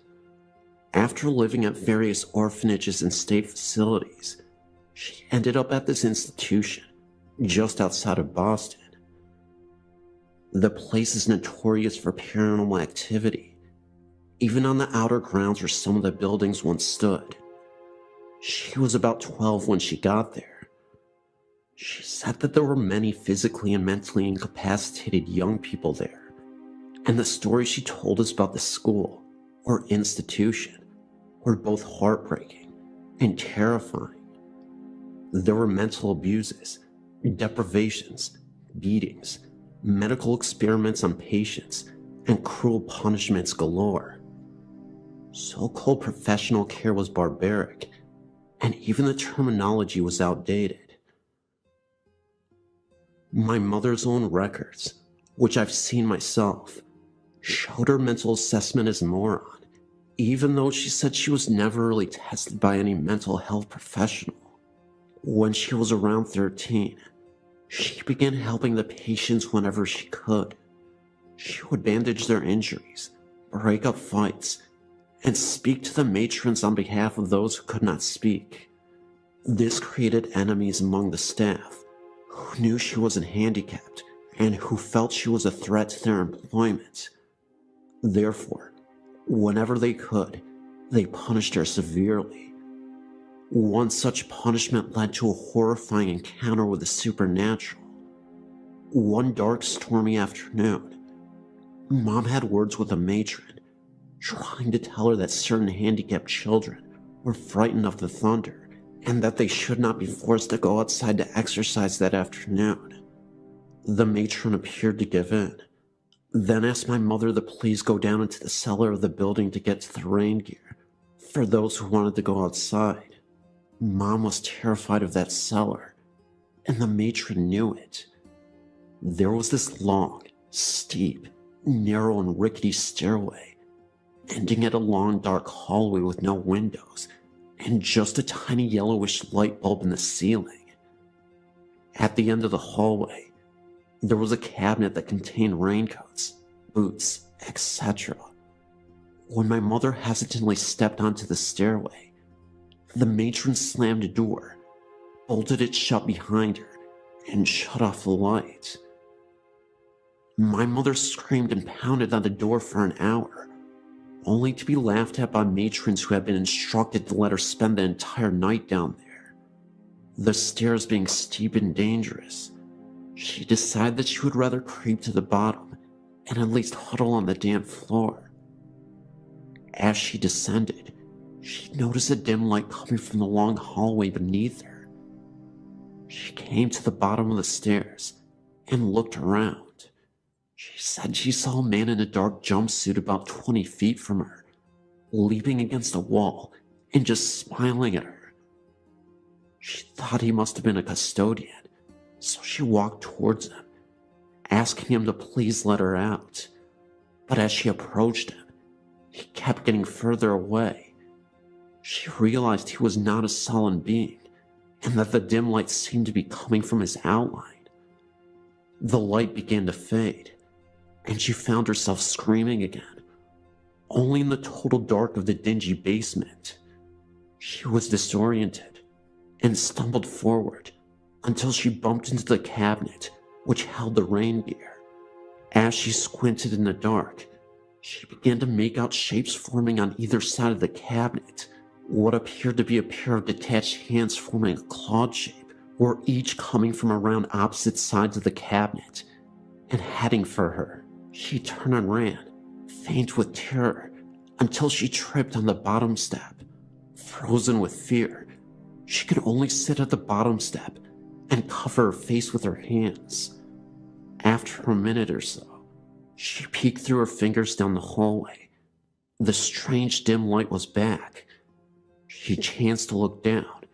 After living at various orphanages and state facilities, she ended up at this institution just outside of Boston. The place is notorious for paranormal activity, even on the outer grounds where some of the buildings once stood. She was about 12 when she got there. She said that there were many physically and mentally incapacitated young people there, and the stories she told us about the school or institution were both heartbreaking and terrifying. There were mental abuses, deprivations, beatings, medical experiments on patients, and cruel punishments galore. So-called professional care was barbaric, and even the terminology was outdated. My mother's own records, which I've seen myself, showed her mental assessment as moron, even though she said she was never really tested by any mental health professional. When she was around 13, she began helping the patients whenever she could. She would bandage their injuries, break up fights, and speak to the matrons on behalf of those who could not speak. This created enemies among the staff, who knew she wasn't handicapped and who felt she was a threat to their employment. Therefore, whenever they could, they punished her severely. One such punishment led to a horrifying encounter with the supernatural. One dark, stormy afternoon, Mom had words with a matron, trying to tell her that certain handicapped children were frightened of the thunder and that they should not be forced to go outside to exercise that afternoon. The matron appeared to give in, then asked my mother to please go down into the cellar of the building to get to the rain gear for those who wanted to go outside. Mom was terrified of that cellar, and the matron knew it. There was this long, steep, narrow, and rickety stairway, ending at a long, dark hallway with no windows and just a tiny yellowish light bulb in the ceiling. At the end of the hallway, there was a cabinet that contained raincoats, boots, etc. When my mother hesitantly stepped onto the stairway, the matron slammed a door, bolted it shut behind her, and shut off the light. My mother screamed and pounded on the door for an hour, only to be laughed at by matrons who had been instructed to let her spend the entire night down there. The stairs being steep and dangerous, she decided that she would rather creep to the bottom and at least huddle on the damp floor. As she descended, she noticed a dim light coming from the long hallway beneath her. She came to the bottom of the stairs and looked around. She said she saw a man in a dark jumpsuit about 20 feet from her, leaping against a wall and just smiling at her. She thought he must have been a custodian, so she walked towards him, asking him to please let her out. But as she approached him, he kept getting further away. She realized he was not a sullen being, and that the dim light seemed to be coming from his outline. The light began to fade, and she found herself screaming again, only in the total dark of the dingy basement. She was disoriented and stumbled forward until she bumped into the cabinet which held the rain gear. As she squinted in the dark, she began to make out shapes forming on either side of the cabinet. What appeared to be a pair of detached hands forming a clawed shape were each coming from around opposite sides of the cabinet and heading for her. She turned and ran, faint with terror, until she tripped on the bottom step. Frozen with fear, she could only sit at the bottom step and cover her face with her hands. After a minute or so, she peeked through her fingers down the hallway. The strange dim light was back. She chanced to look down,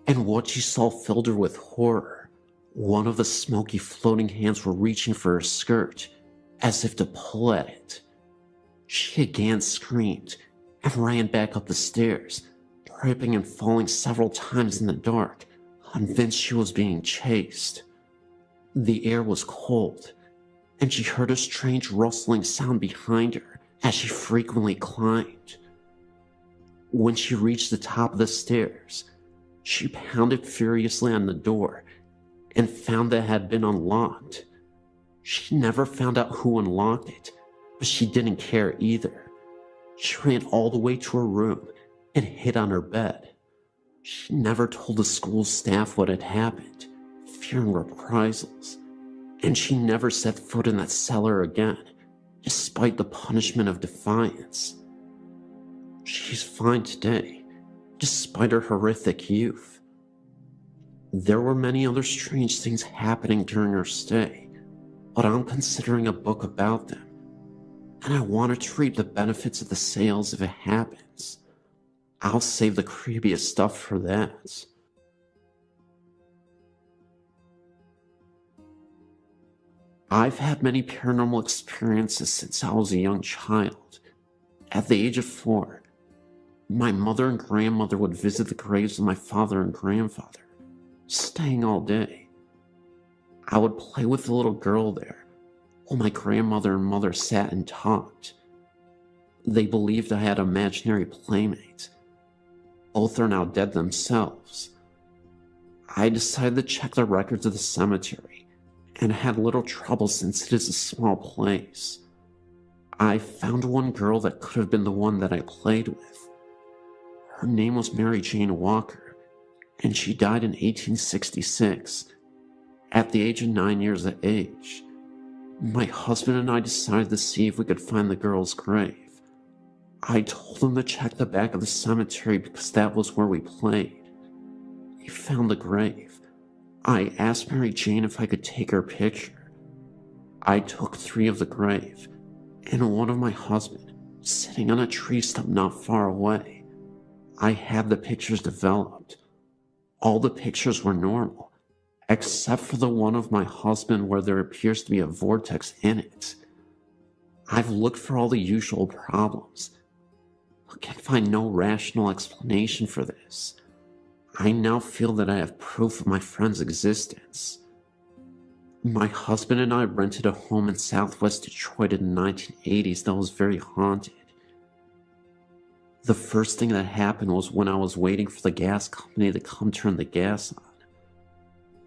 and what she saw filled her with horror. One of the smoky floating hands were reaching for her skirt, as if to pull at it. She again screamed and ran back up the stairs, tripping and falling several times in the dark, convinced she was being chased. The air was cold, and she heard a strange rustling sound behind her as she frequently climbed. When she reached the top of the stairs, she pounded furiously on the door and found that it had been unlocked. She never found out who unlocked it, but she didn't care either. She ran all the way to her room and hid on her bed. She never told the school staff what had happened, fearing reprisals, and she never set foot in that cellar again, despite the punishment of defiance. She's fine today, despite her horrific youth. There were many other strange things happening during her stay, but I'm considering a book about them, and I want to reap the benefits of the sales if it happens. I'll save the creepiest stuff for that. I've had many paranormal experiences since I was a young child. At the age of 4, my mother and grandmother would visit the graves of my father and grandfather, staying all day. I would play with the little girl there, while my grandmother and mother sat and talked. They believed I had an imaginary playmate. Both are now dead themselves. I decided to check the records of the cemetery, and had little trouble since it is a small place. I found one girl that could have been the one that I played with. Her name was Mary Jane Walker, and she died in 1866, at the age of 9 years of age. My husband and I decided to see if we could find the girl's grave. I told him to check the back of the cemetery because that was where we played. He found the grave. I asked Mary Jane if I could take her picture. I took 3 of the grave, and one of my husband, sitting on a tree stump not far away. I had the pictures developed. All the pictures were normal, except for the one of my husband where there appears to be a vortex in it. I've looked for all the usual problems, but can find no rational explanation for this. I now feel that I have proof of my friend's existence. My husband and I rented a home in southwest Detroit in the 1980s that was very haunted. The first thing that happened was when I was waiting for the gas company to come turn the gas on.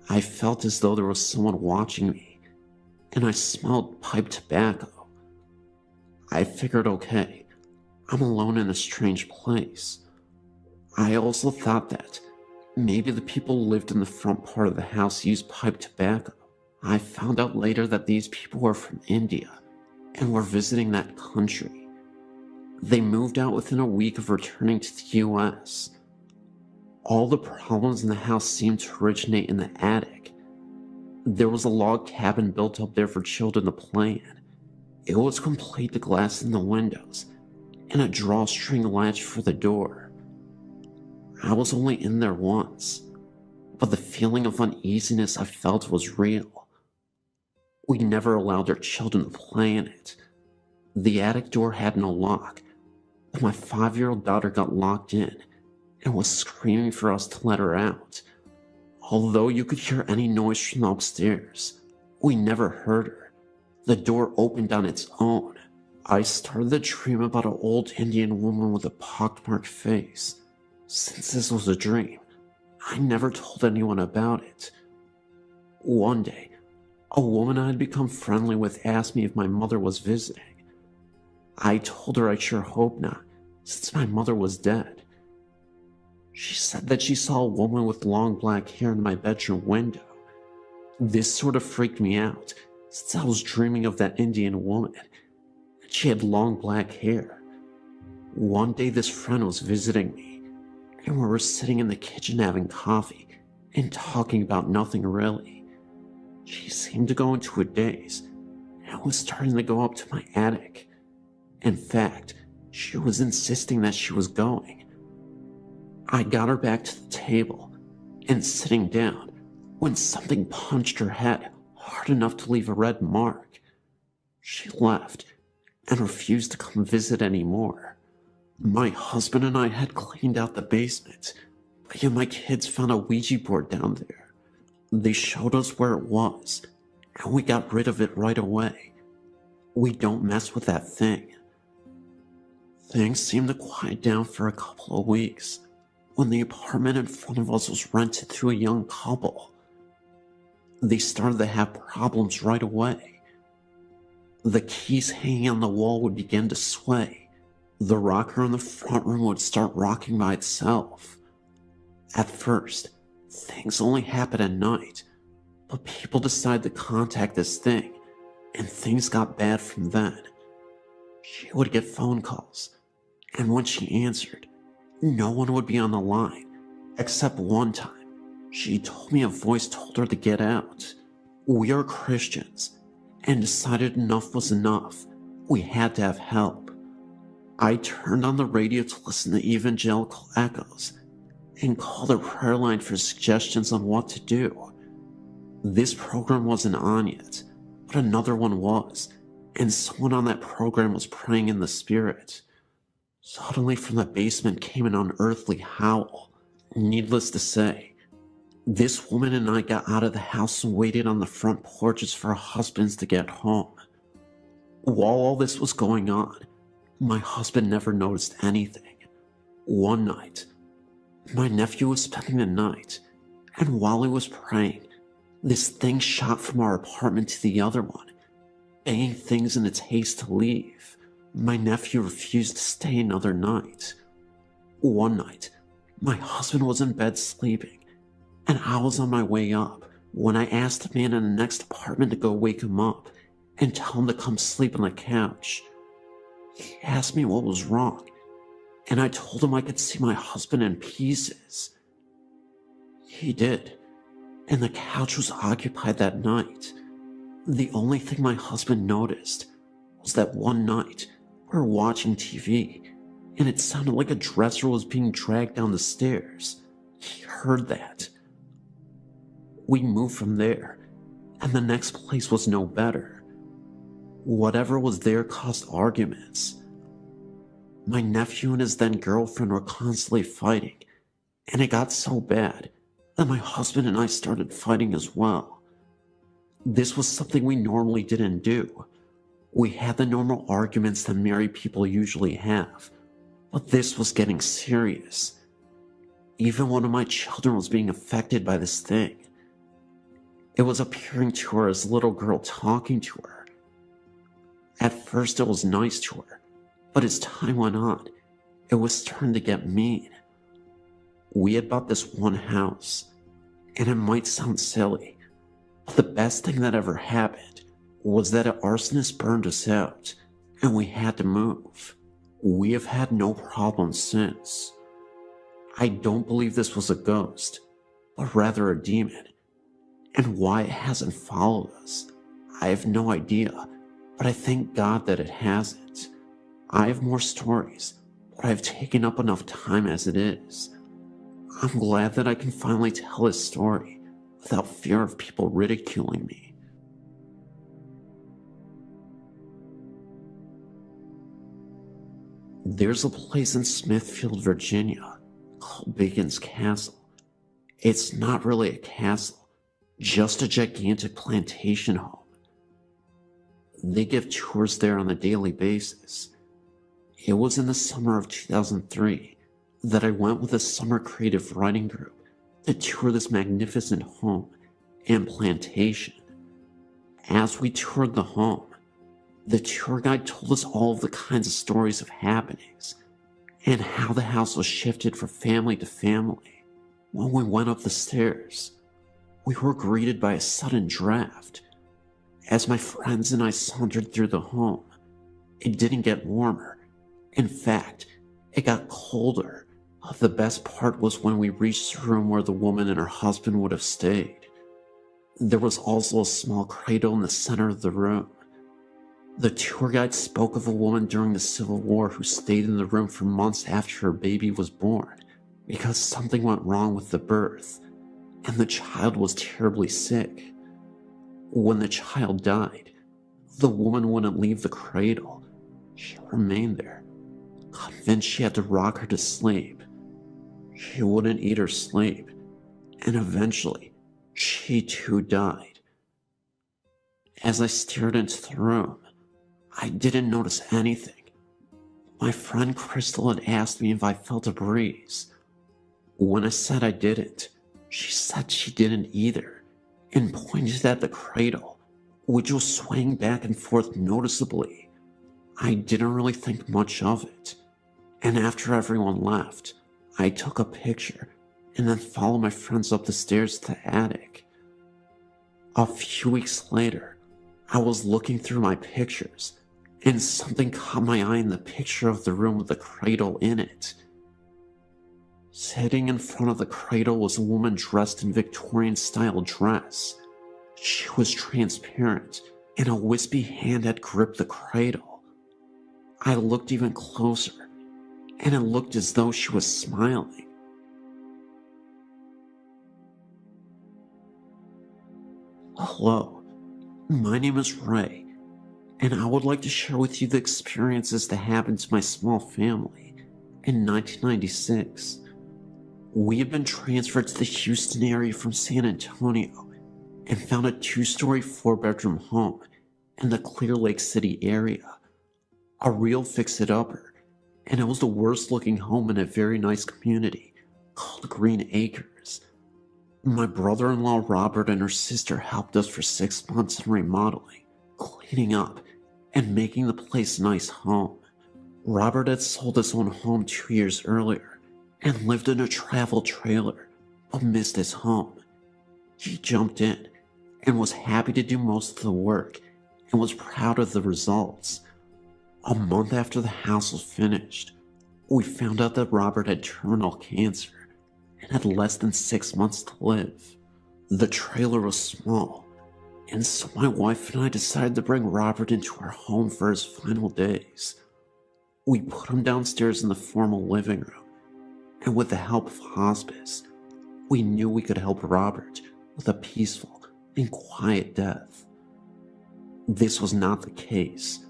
I felt as though there was someone watching me, and I smelled pipe tobacco. I figured, okay, I'm alone in a strange place. I also thought that maybe the people who lived in the front part of the house used pipe tobacco. I found out later that these people were from India and were visiting that country. They moved out within a week of returning to the US. All the problems in the house seemed to originate in the attic. There was a log cabin built up there for children to play in. It was complete with glass in the windows and a drawstring latch for the door. I was only in there once, but the feeling of uneasiness I felt was real. We never allowed our children to play in it. The attic door had no lock, but my 5-year-old daughter got locked in and was screaming for us to let her out. Although you could hear any noise from upstairs, we never heard her. The door opened on its own. I started to dream about an old Indian woman with a pockmarked face. Since this was a dream, I never told anyone about it. One day, a woman I had become friendly with asked me if my mother was visiting. I told her I sure hope not, since my mother was dead. She said that she saw a woman with long black hair in my bedroom window. This sort of freaked me out, since I was dreaming of that Indian woman, and she had long black hair. One day this friend was visiting me, and we were sitting in the kitchen having coffee and talking about nothing really. She seemed to go into a daze, and was starting to go up to my attic. In fact, she was insisting that she was going. I got her back to the table and sitting down when something punched her head hard enough to leave a red mark. She left and refused to come visit anymore. My husband and I had cleaned out the basement, but yet my kids found a Ouija board down there. They showed us where it was, and we got rid of it right away. We don't mess with that thing. Things seemed to quiet down for a couple of weeks when the apartment in front of us was rented to a young couple. They started to have problems right away. The keys hanging on the wall would begin to sway. The rocker in the front room would start rocking by itself. At first, things only happened at night, But people decided to contact this thing, and things got bad from then. She would get phone calls, and when she answered, no one would be on the line, except one time. She told me a voice told her to get out. We are Christians, and decided enough was enough. We had to have help. I turned on the radio to listen to evangelical echoes, and called a prayer line for suggestions on what to do. This program wasn't on yet, but another one was, and someone on that program was praying in the spirit. Suddenly from the basement came an unearthly howl. Needless to say, this woman and I got out of the house and waited on the front porches for our husbands to get home. While all this was going on, my husband never noticed anything. One night, my nephew was spending the night, and while he was praying, this thing shot from our apartment to the other one, banging things in its haste to leave. My nephew refused to stay another night. One night, my husband was in bed sleeping, and I was on my way up when I asked the man in the next apartment to go wake him up and tell him to come sleep on the couch. He asked me what was wrong, and I told him I could see my husband in pieces. He did, and the couch was occupied that night. The only thing my husband noticed was that one night we were watching TV, and it sounded like a dresser was being dragged down the stairs. He heard that. We moved from there, and the next place was no better. Whatever was there caused arguments. My nephew and his then girlfriend were constantly fighting, and it got so bad that my husband and I started fighting as well. This was something we normally didn't do. We had the normal arguments that married people usually have, but this was getting serious. Even one of my children was being affected by this thing. It was appearing to her as a little girl talking to her. At first it was nice to her, but as time went on, it was starting to get mean. We had bought this one house, and it might sound silly, but the best thing that ever happened was that an arsonist burned us out, and we had to move. We have had no problems since. I don't believe this was a ghost, but rather a demon. And why it hasn't followed us, I have no idea, but I thank God that it hasn't. I have more stories, but I've taken up enough time as it is. I'm glad that I can finally tell this story without fear of people ridiculing me. There's a place in Smithfield, Virginia called Bacon's Castle. It's not really a castle, just a gigantic plantation home. They give tours there on a daily basis. It was in the summer of 2003 that I went with a summer creative writing group to tour this magnificent home and plantation. As we toured the home, the tour guide told us all of the kinds of stories of happenings and how the house was shifted from family to family. When we went up the stairs, we were greeted by a sudden draft. As my friends and I sauntered through the home, it didn't get warmer. In fact, it got colder. The best part was when we reached the room where the woman and her husband would have stayed. There was also a small cradle in the center of the room. The tour guide spoke of a woman during the Civil War who stayed in the room for months after her baby was born because something went wrong with the birth, and the child was terribly sick. When the child died, the woman wouldn't leave the cradle. She remained there, convinced she had to rock her to sleep. She wouldn't eat or sleep, and eventually, she too died. As I stared into the room, I didn't notice anything. My friend Crystal had asked me if I felt a breeze. When I said I didn't, she said she didn't either, and pointed at the cradle, which was swaying back and forth noticeably. I didn't really think much of it, and after everyone left, I took a picture and then followed my friends up the stairs to the attic. A few weeks later, I was looking through my pictures, and something caught my eye in the picture of the room with the cradle in it. Sitting in front of the cradle was a woman dressed in Victorian-style dress. She was transparent, and a wispy hand had gripped the cradle. I looked even closer, and it looked as though she was smiling. Hello, my name is Ray, and I would like to share with you the experiences that happened to my small family in 1996. We had been transferred to the Houston area from San Antonio and found a 2-story 4-bedroom home in the Clear Lake City area. A real fix-it-upper, and it was the worst looking home in a very nice community called Green Acres. My brother-in-law Robert and her sister helped us for 6 months in remodeling, cleaning up, and making the place a nice home. Robert had sold his own home 2 years earlier and lived in a travel trailer, but missed his home. He jumped in and was happy to do most of the work and was proud of the results. A month after the house was finished, we found out that Robert had terminal cancer and had less than 6 months to live. The trailer was small, and so my wife and I decided to bring Robert into our home for his final days. We put him downstairs in the formal living room, and with the help of hospice, we knew we could help Robert with a peaceful and quiet death. This was not the case.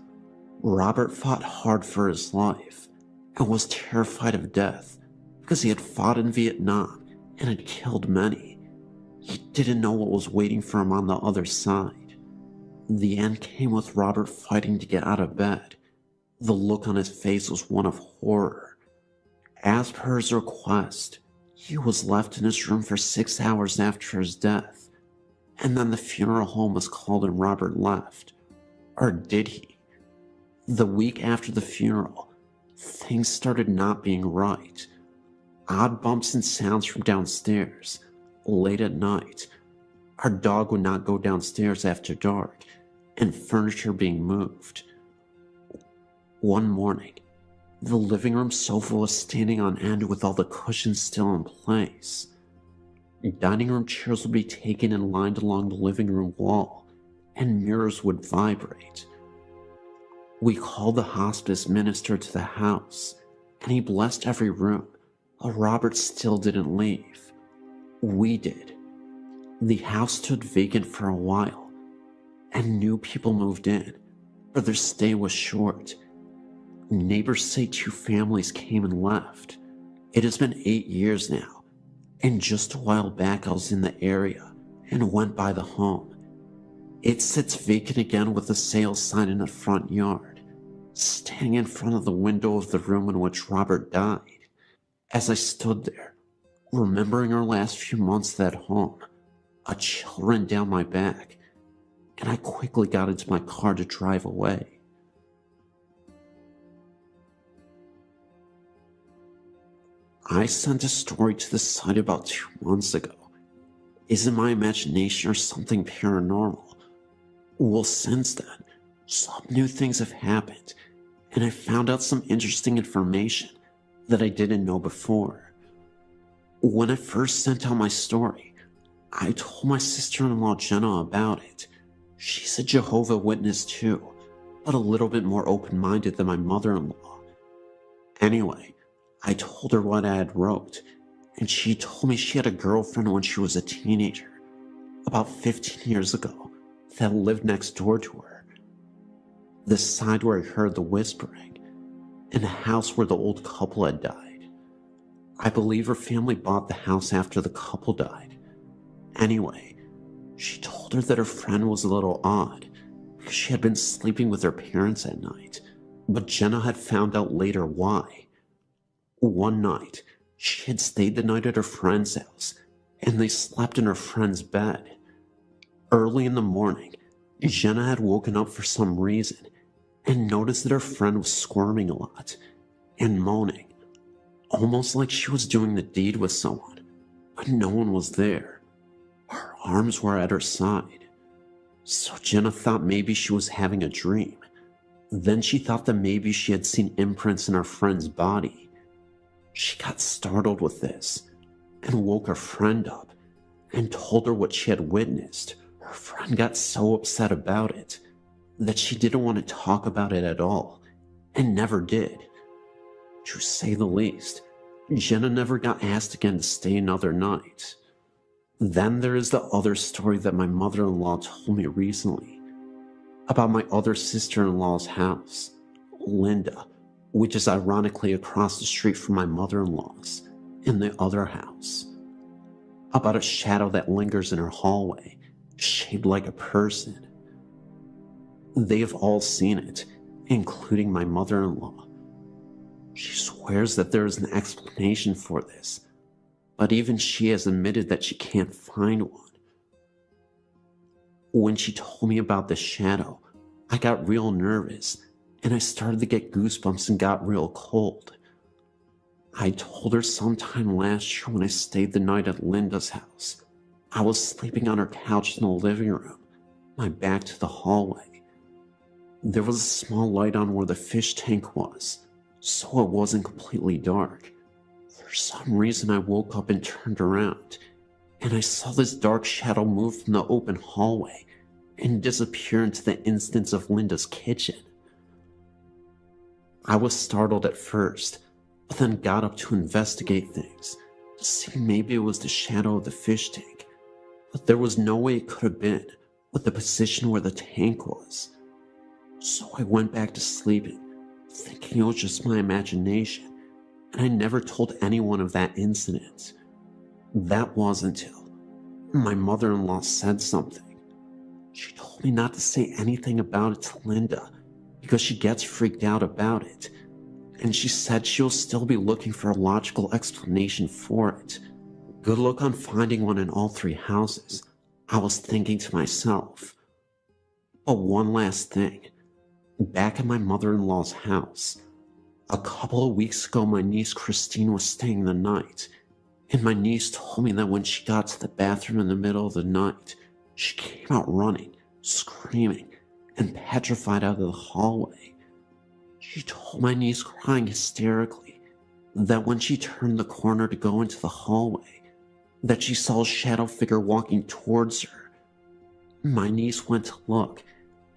Robert fought hard for his life and was terrified of death because he had fought in Vietnam and had killed many. He didn't know what was waiting for him on the other side. The end came with Robert fighting to get out of bed. The look on his face was one of horror. As per his request, he was left in his room for 6 hours after his death, and then the funeral home was called and Robert left. Or did he? The week after the funeral, things started not being right. Odd bumps and sounds from downstairs. Late at night, our dog would not go downstairs after dark, and furniture being moved. One morning, the living room sofa was standing on end with all the cushions still in place. Dining room chairs would be taken and lined along the living room wall, and mirrors would vibrate. We called the hospice minister to the house, and he blessed every room, but Robert still didn't leave. We did. The house stood vacant for a while, and new people moved in, but their stay was short. Neighbors say 2 families came and left. It has been 8 years now, and just a while back I was in the area and went by the home. It sits vacant again with a sale sign in the front yard, standing in front of the window of the room in which Robert died. As I stood there, remembering our last few months at home, a chill ran down my back, and I quickly got into my car to drive away. I sent a story to the site about 2 months ago. Is it my imagination or something paranormal? Well, since then, some new things have happened, and I found out some interesting information that I didn't know before. When I first sent out my story, I told my sister-in-law Jenna about it. She's a Jehovah's Witness too, but a little bit more open-minded than my mother-in-law. Anyway, I told her what I had wrote, and she told me she had a girlfriend when she was a teenager, about 15 years ago, that lived next door to her. The side where I heard the whispering, in the house where the old couple had died. I believe her family bought the house after the couple died. Anyway, she told her that her friend was a little odd, because she had been sleeping with her parents at night, but Jenna had found out later why. One night, she had stayed the night at her friend's house, and they slept in her friend's bed. Early in the morning, Jenna had woken up for some reason and noticed that her friend was squirming a lot and moaning, almost like she was doing the deed with someone, but no one was there. Her arms were at her side. So Jenna thought maybe she was having a dream. Then she thought that maybe she had seen imprints in our friend's body. She got startled with this and woke her friend up and told her what she had witnessed. Her friend got so upset about it that she didn't want to talk about it at all and never did. To say the least, Jenna never got asked again to stay another night. Then there is the other story that my mother-in-law told me recently about my other sister-in-law's house, Linda, which is ironically across the street from my mother-in-law's in the other house. About a shadow that lingers in her hallway, shaped like a person. They have all seen it, including my mother-in-law. She swears that there is an explanation for this, but even she has admitted that she can't find one. When she told me about the shadow, I got real nervous, and I started to get goosebumps and got real cold. I told her sometime last year when I stayed the night at Linda's house. I was sleeping on her couch in the living room, my back to the hallway. There was a small light on where the fish tank was, so it wasn't completely dark. For some reason I woke up and turned around, and I saw this dark shadow move from the open hallway and disappear into the instance of Linda's kitchen. I was startled at first, but then got up to investigate things, to see maybe it was the shadow of the fish tank, but there was no way it could have been with the position where the tank was. So I went back to sleeping, thinking it was just my imagination, and I never told anyone of that incident. That was until my mother-in-law said something. She told me not to say anything about it to Linda because she gets freaked out about it, and she said she'll still be looking for a logical explanation for it. Good luck on finding one in all three houses, I was thinking to myself. But one last thing. Back at my mother-in-law's house, a couple of weeks ago my niece Christine was staying the night, and my niece told me that when she got to the bathroom in the middle of the night, she came out running, screaming, and petrified out of the hallway. She told my niece, crying hysterically, that when she turned the corner to go into the hallway, that she saw a shadow figure walking towards her. My niece went to look,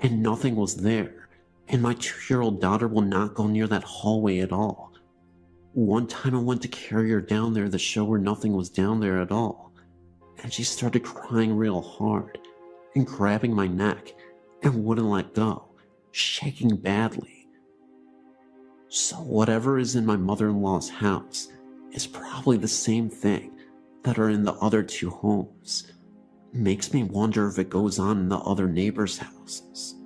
and nothing was there, and my 2-year-old daughter will not go near that hallway at all. One time I went to carry her down there to show her nothing was down there at all, and she started crying real hard, and grabbing my neck, and wouldn't let go, shaking badly. So whatever is in my mother-in-law's house is probably the same thing that are in the other 2 homes. Makes me wonder if it goes on in the other neighbors' houses.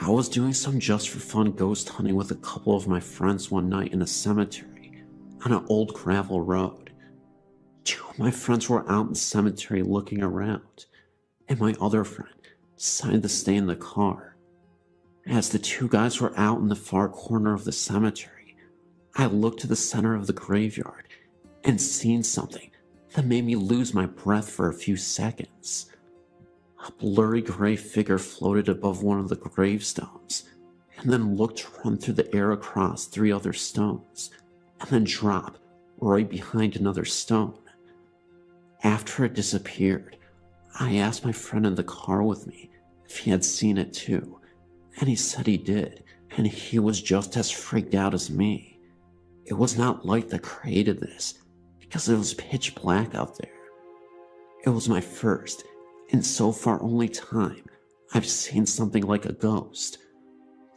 I was doing some just for fun ghost hunting with a couple of my friends one night in a cemetery on an old gravel road. 2 of my friends were out in the cemetery looking around, and my other friend decided to stay in the car. As the 2 guys were out in the far corner of the cemetery, I looked to the center of the graveyard and seen something that made me lose my breath for a few seconds. A blurry gray figure floated above one of the gravestones, and then looked to run through the air across 3 other stones, and then drop right behind another stone. After it disappeared, I asked my friend in the car with me if he had seen it too, and he said he did, and he was just as freaked out as me. It was not light that created this, because it was pitch black out there. It was my first, and so far only time, I've seen something like a ghost.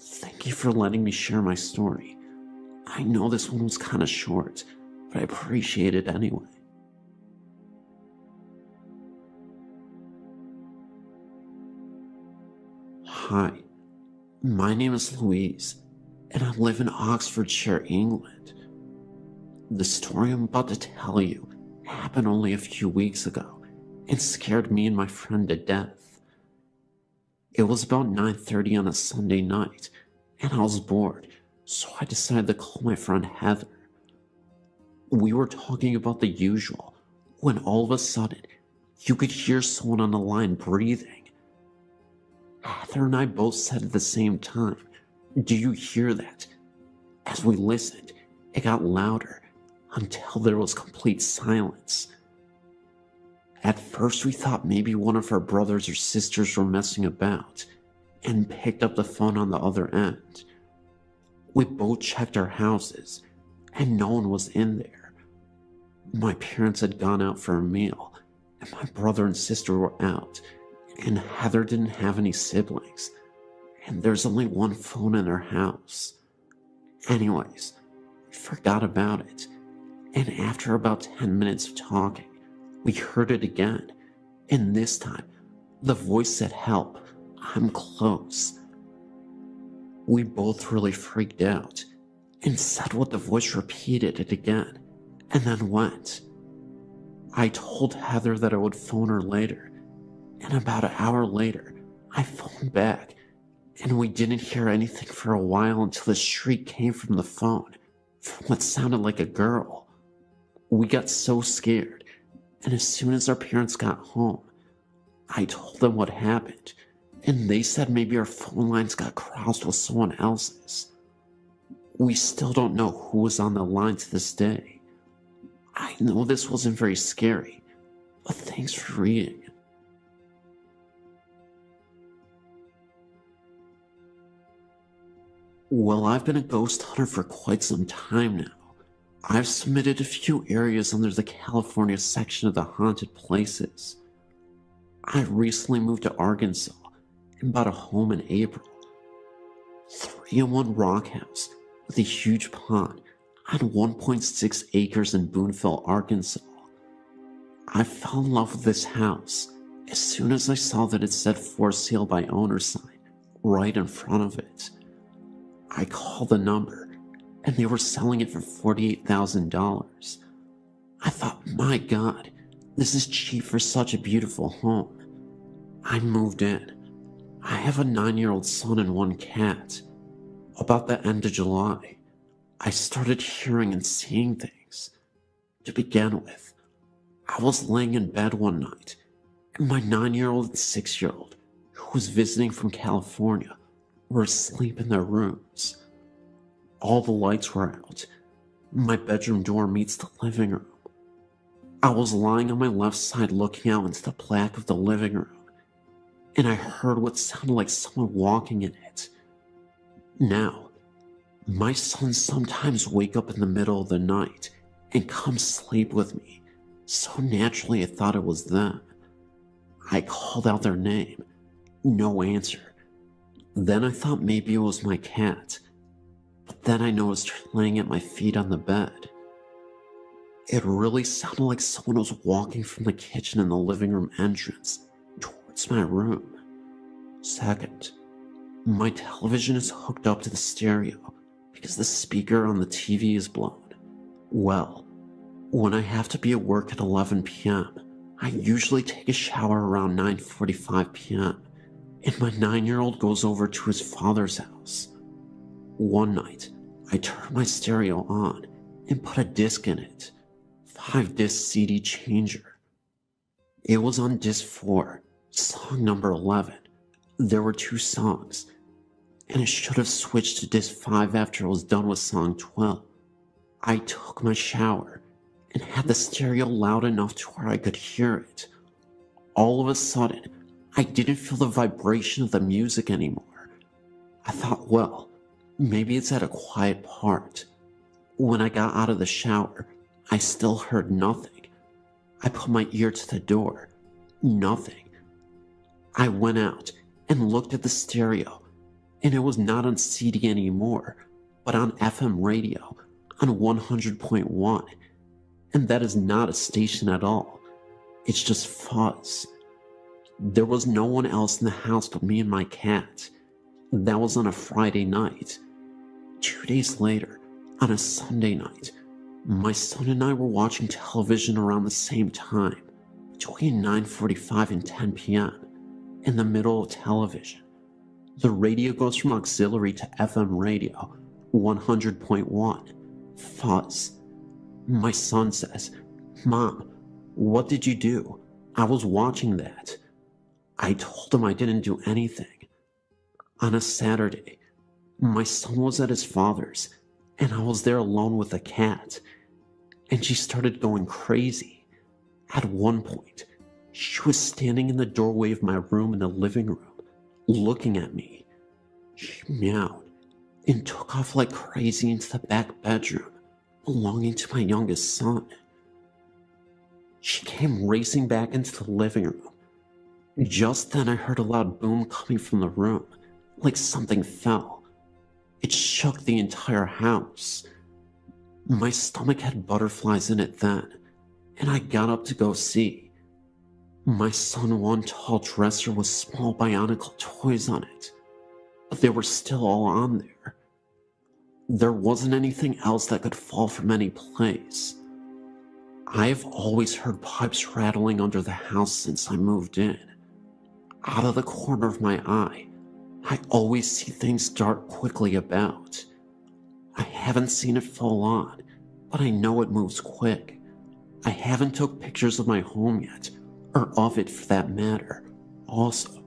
Thank you for letting me share my story. I know this one was kinda short, but I appreciate it anyway. Hi, my name is Louise, and I live in Oxfordshire, England. The story I'm about to tell you happened only a few weeks ago and scared me and my friend to death. It was about 9:30 on a Sunday night, and I was bored, so I decided to call my friend Heather. We were talking about the usual, when all of a sudden, you could hear someone on the line breathing. Heather and I both said at the same time, "Do you hear that?" As we listened, it got louder until there was complete silence. At first, we thought maybe one of our brothers or sisters were messing about and picked up the phone on the other end. We both checked our houses, and no one was in there. My parents had gone out for a meal, and my brother and sister were out, and Heather didn't have any siblings, and there's only one phone in her house. Anyways, we forgot about it, and after about 10 minutes of talking, we heard it again, and this time, the voice said, "Help, I'm close." We both really freaked out, and said what the voice repeated it again, and then went. I told Heather that I would phone her later, and about an hour later, I phoned back, and we didn't hear anything for a while until the shriek came from the phone, from what sounded like a girl. We got so scared, and as soon as our parents got home, I told them what happened, and they said maybe our phone lines got crossed with someone else's. We still don't know who was on the line to this day. I know this wasn't very scary, but thanks for reading. Well, I've been a ghost hunter for quite some time now. I've submitted a few areas under the California section of the haunted places. I recently moved to Arkansas and bought a home in April. 3-in-1 rock house with a huge pond on 1.6 acres in Booneville, Arkansas. I fell in love with this house as soon as I saw that it said "for sale by owner" sign right in front of it. I called the number, and they were selling it for $48,000. I thought, my God, this is cheap for such a beautiful home. I moved in. I have a 9-year-old son and 1 cat. About the end of July, I started hearing and seeing things. To begin with, I was laying in bed one night, and my 9-year-old and 6-year-old, who was visiting from California, were asleep in their rooms. All the lights were out. My bedroom door meets the living room. I was lying on my left side looking out into the black of the living room, and I heard what sounded like someone walking in it. Now, my sons sometimes wake up in the middle of the night and come sleep with me, so naturally I thought it was them. I called out their name. No answer. Then I thought maybe it was my cat, but then I noticed her laying at my feet on the bed. It really sounded like someone was walking from the kitchen in the living room entrance towards my room. Second, my television is hooked up to the stereo because the speaker on the TV is blown. Well, when I have to be at work at 11 p.m., I usually take a shower around 9:45 p.m., and my 9-year-old goes over to his father's house. One night, I turned my stereo on and put a disc in it. 5-disc CD changer. It was on disc 4, song number 11. There were 2 songs, and it should have switched to disc 5 after it was done with song 12. I took my shower and had the stereo loud enough to where I could hear it. All of a sudden, I didn't feel the vibration of the music anymore. I thought, well, maybe it's at a quiet part. When I got out of the shower, I still heard nothing. I put my ear to the door. Nothing. I went out and looked at the stereo, and it was not on CD anymore, but on FM radio on 100.1. And that is not a station at all. It's just fuzz. There was no one else in the house but me and my cat. That was on a Friday night. 2 days later, on a Sunday night, my son and I were watching television around the same time, between 9:45 and 10 p.m. In the middle of television, the radio goes from auxiliary to FM radio, 100.1, fuzz. My son says, "Mom, what did you do? I was watching that." I told him I didn't do anything. On a Saturday, my son was at his father's, and I was there alone with the cat, and she started going crazy. At one point, she was standing in the doorway of my room in the living room, looking at me. She meowed and took off like crazy into the back bedroom belonging to my youngest son. She came racing back into the living room. Just then I heard a loud boom coming from the room, like something fell. It shook the entire house. My stomach had butterflies in it then, and I got up to go see. My son won tall dresser with small bionicle toys on it, but they were still all on there. There wasn't anything else that could fall from any place. I've always heard pipes rattling under the house since I moved in. Out of the corner of my eye, I always see things dart quickly about. I haven't seen it fall on, but I know it moves quick. I haven't took pictures of my home yet, or of it for that matter. Also,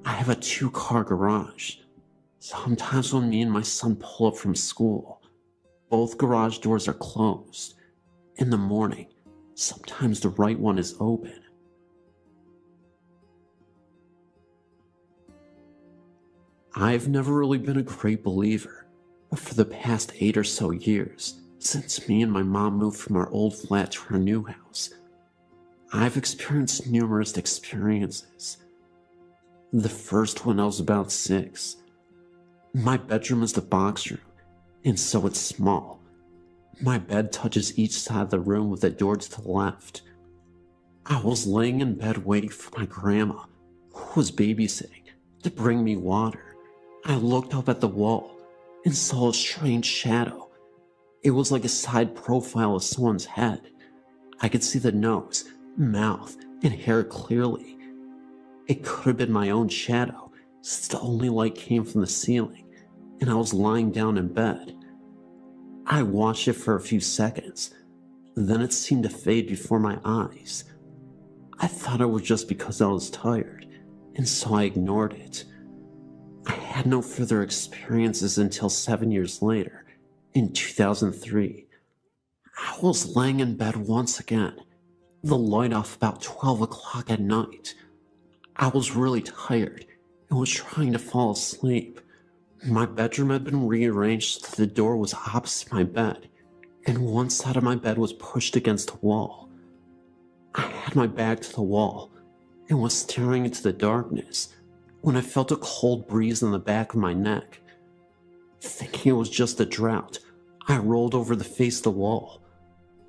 I have a 2-car garage. Sometimes when me and my son pull up from school, both garage doors are closed. In the morning, sometimes the right one is open. I've never really been a great believer, but for the past 8 or so years, since me and my mom moved from our old flat to our new house, I've experienced numerous experiences. The first one I was about 6. My bedroom is the box room, and so it's small. My bed touches each side of the room with the door to the left. I was laying in bed waiting for my grandma, who was babysitting, to bring me water. I looked up at the wall and saw a strange shadow. It was like a side profile of someone's head. I could see the nose, mouth, and hair clearly. It could have been my own shadow, since the only light came from the ceiling, and I was lying down in bed. I watched it for a few seconds, then it seemed to fade before my eyes. I thought it was just because I was tired, and so I ignored it. I had no further experiences until 7 years later, in 2003. I was laying in bed once again, the light off about 12 o'clock at night. I was really tired and was trying to fall asleep. My bedroom had been rearranged so the door was opposite my bed, and one side of my bed was pushed against the wall. I had my back to the wall and was staring into the darkness when I felt a cold breeze on the back of my neck. Thinking it was just a drought, I rolled over the face of the wall.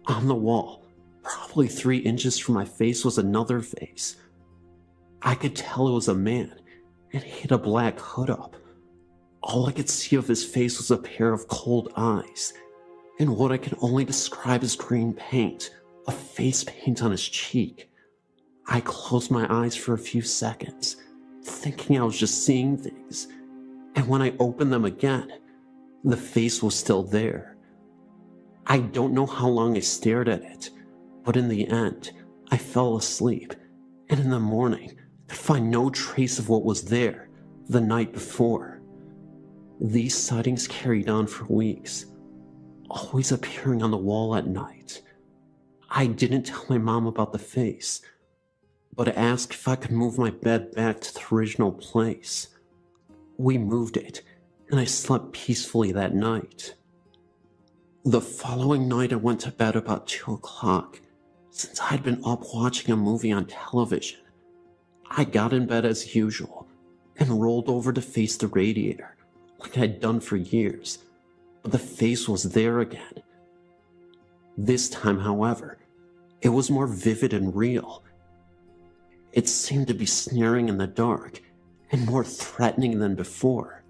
On the wall, probably 3 inches from my face, was another face. I could tell it was a man, and he had a black hood up. All I could see of his face was a pair of cold eyes, and what I can only describe as green paint, a face paint on his cheek. I closed my eyes for a few seconds, thinking I was just seeing things, and when I opened them again, the face was still there. I don't know how long I stared at it, but in the end, I fell asleep, and in the morning, could find no trace of what was there the night before. These sightings carried on for weeks, always appearing on the wall at night. I didn't tell my mom about the face, but asked if I could move my bed back to the original place. We moved it, and I slept peacefully that night. The following night I went to bed about 2 o'clock, since I'd been up watching a movie on television. I got in bed as usual, and rolled over to face the radiator, like I'd done for years, but the face was there again. This time, however, it was more vivid and real. It seemed to be sneering in the dark, and more threatening than before.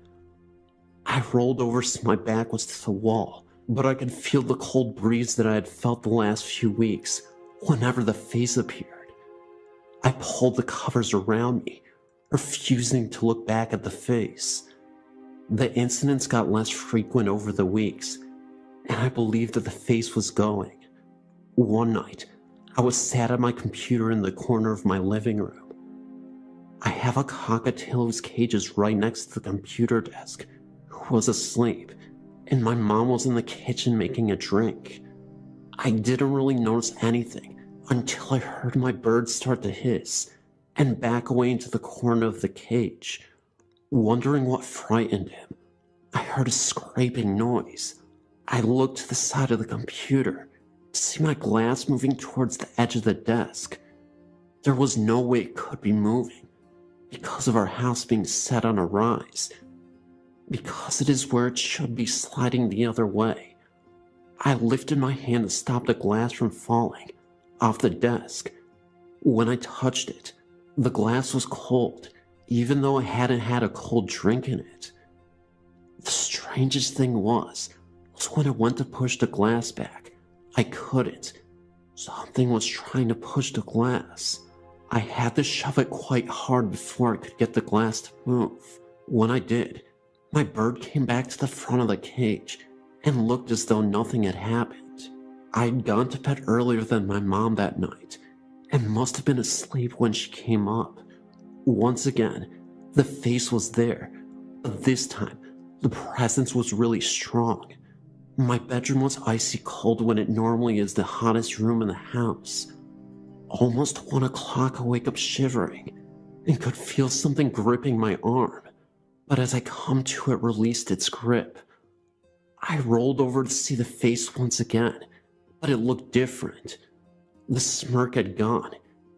I rolled over so my back was to the wall, but I could feel the cold breeze that I had felt the last few weeks whenever the face appeared. I pulled the covers around me, refusing to look back at the face. The incidents got less frequent over the weeks, and I believed that the face was going. One night, I was sat at my computer in the corner of my living room. I have a cockatiel whose cage is right next to the computer desk, who was asleep, and my mom was in the kitchen making a drink. I didn't really notice anything until I heard my bird start to hiss and back away into the corner of the cage. Wondering what frightened him, I heard a scraping noise. I looked to the side of the computer to see my glass moving towards the edge of the desk. There was no way it could be moving because of our house being set on a rise, because it is where it should be sliding the other way. I lifted my hand to stop the glass from falling off the desk. When I touched it, the glass was cold, even though I hadn't had a cold drink in it. The strangest thing was when I went to push the glass back, I couldn't. Something was trying to push the glass. I had to shove it quite hard before I could get the glass to move. When I did, my bird came back to the front of the cage and looked as though nothing had happened. I'd gone to bed earlier than my mom that night and must have been asleep when she came up. Once again, the face was there, but this time, the presence was really strong. My bedroom was icy cold when it normally is the hottest room in the house. Almost 1 o'clock, I wake up shivering and could feel something gripping my arm, but as I come to, it released its grip. I rolled over to see the face once again, but it looked different. The smirk had gone,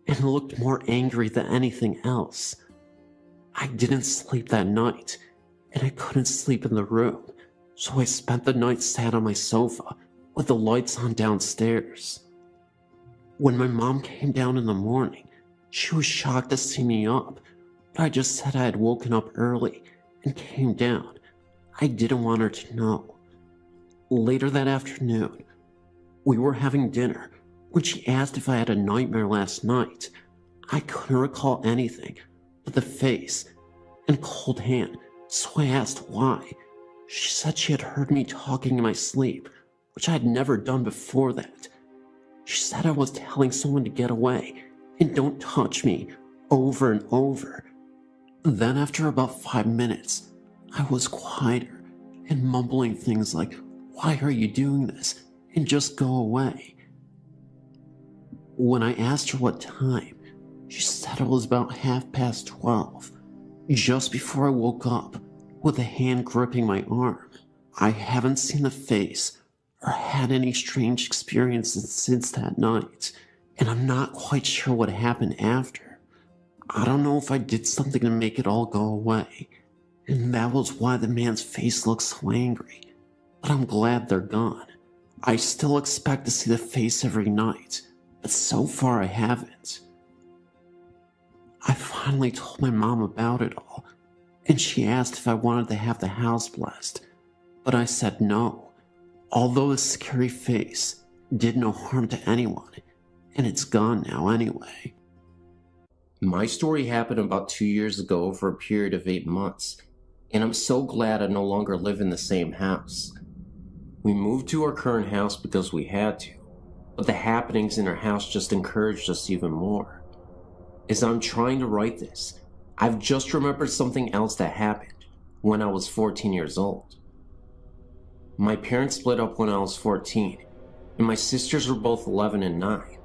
and it looked more angry than anything else. I didn't sleep that night, and I couldn't sleep in the room, so I spent the night sat on my sofa with the lights on downstairs. When my mom came down in the morning, she was shocked to see me up, but I just said I had woken up early and came down. I didn't want her to know. Later that afternoon, we were having dinner when she asked if I had a nightmare last night. I couldn't recall anything but the face and cold hand, so I asked why. She said she had heard me talking in my sleep, which I had never done before that. She said I was telling someone to get away and don't touch me over and over. Then after about 5 minutes, I was quieter and mumbling things like, "Why are you doing this?" and "just go away." When I asked her what time, she said it was about 12:30, just before I woke up with a hand gripping my arm. I haven't seen the face or had any strange experiences since that night, and I'm not quite sure what happened after. I don't know if I did something to make it all go away, and that was why the man's face looks so angry, but I'm glad they're gone. I still expect to see the face every night, but so far I haven't. I finally told my mom about it all, and she asked if I wanted to have the house blessed, but I said no, although the scary face did no harm to anyone, and it's gone now anyway. My story happened about 2 years ago over a period of 8 months, and I'm so glad I no longer live in the same house. We moved to our current house because we had to, but the happenings in our house just encouraged us even more. As I'm trying to write this, I've just remembered something else that happened when I was 14 years old. My parents split up when I was 14, and my sisters were both 11 and 9.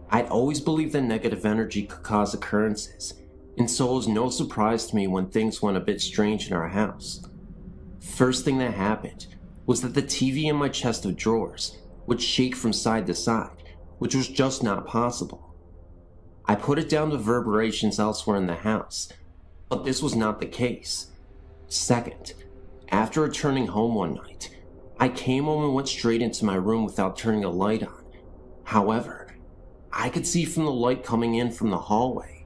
I'd always believed that negative energy could cause occurrences, and so it was no surprise to me when things went a bit strange in our house. First thing that happened was that the TV in my chest of drawers would shake from side to side, which was just not possible. I put it down to reverberations elsewhere in the house, but this was not the case. Second, after returning home one night, I came home and went straight into my room without turning a light on. However, I could see from the light coming in from the hallway.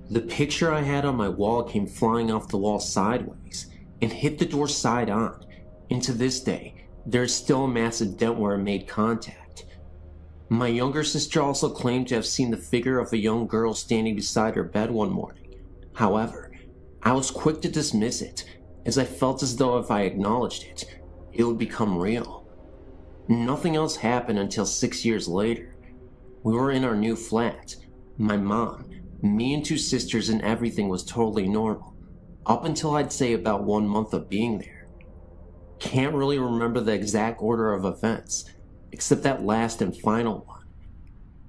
The picture I had on my wall came flying off the wall sideways and hit the door side on, and to this day, there is still a massive dent where it made contact. My younger sister also claimed to have seen the figure of a young girl standing beside her bed one morning. However, I was quick to dismiss it, as I felt as though if I acknowledged it, it would become real. Nothing else happened until 6 years later. We were in our new flat. My mom, me and two sisters, and everything was totally normal. Up until I'd say about 1 month of being there. Can't really remember the exact order of events, except that last and final one.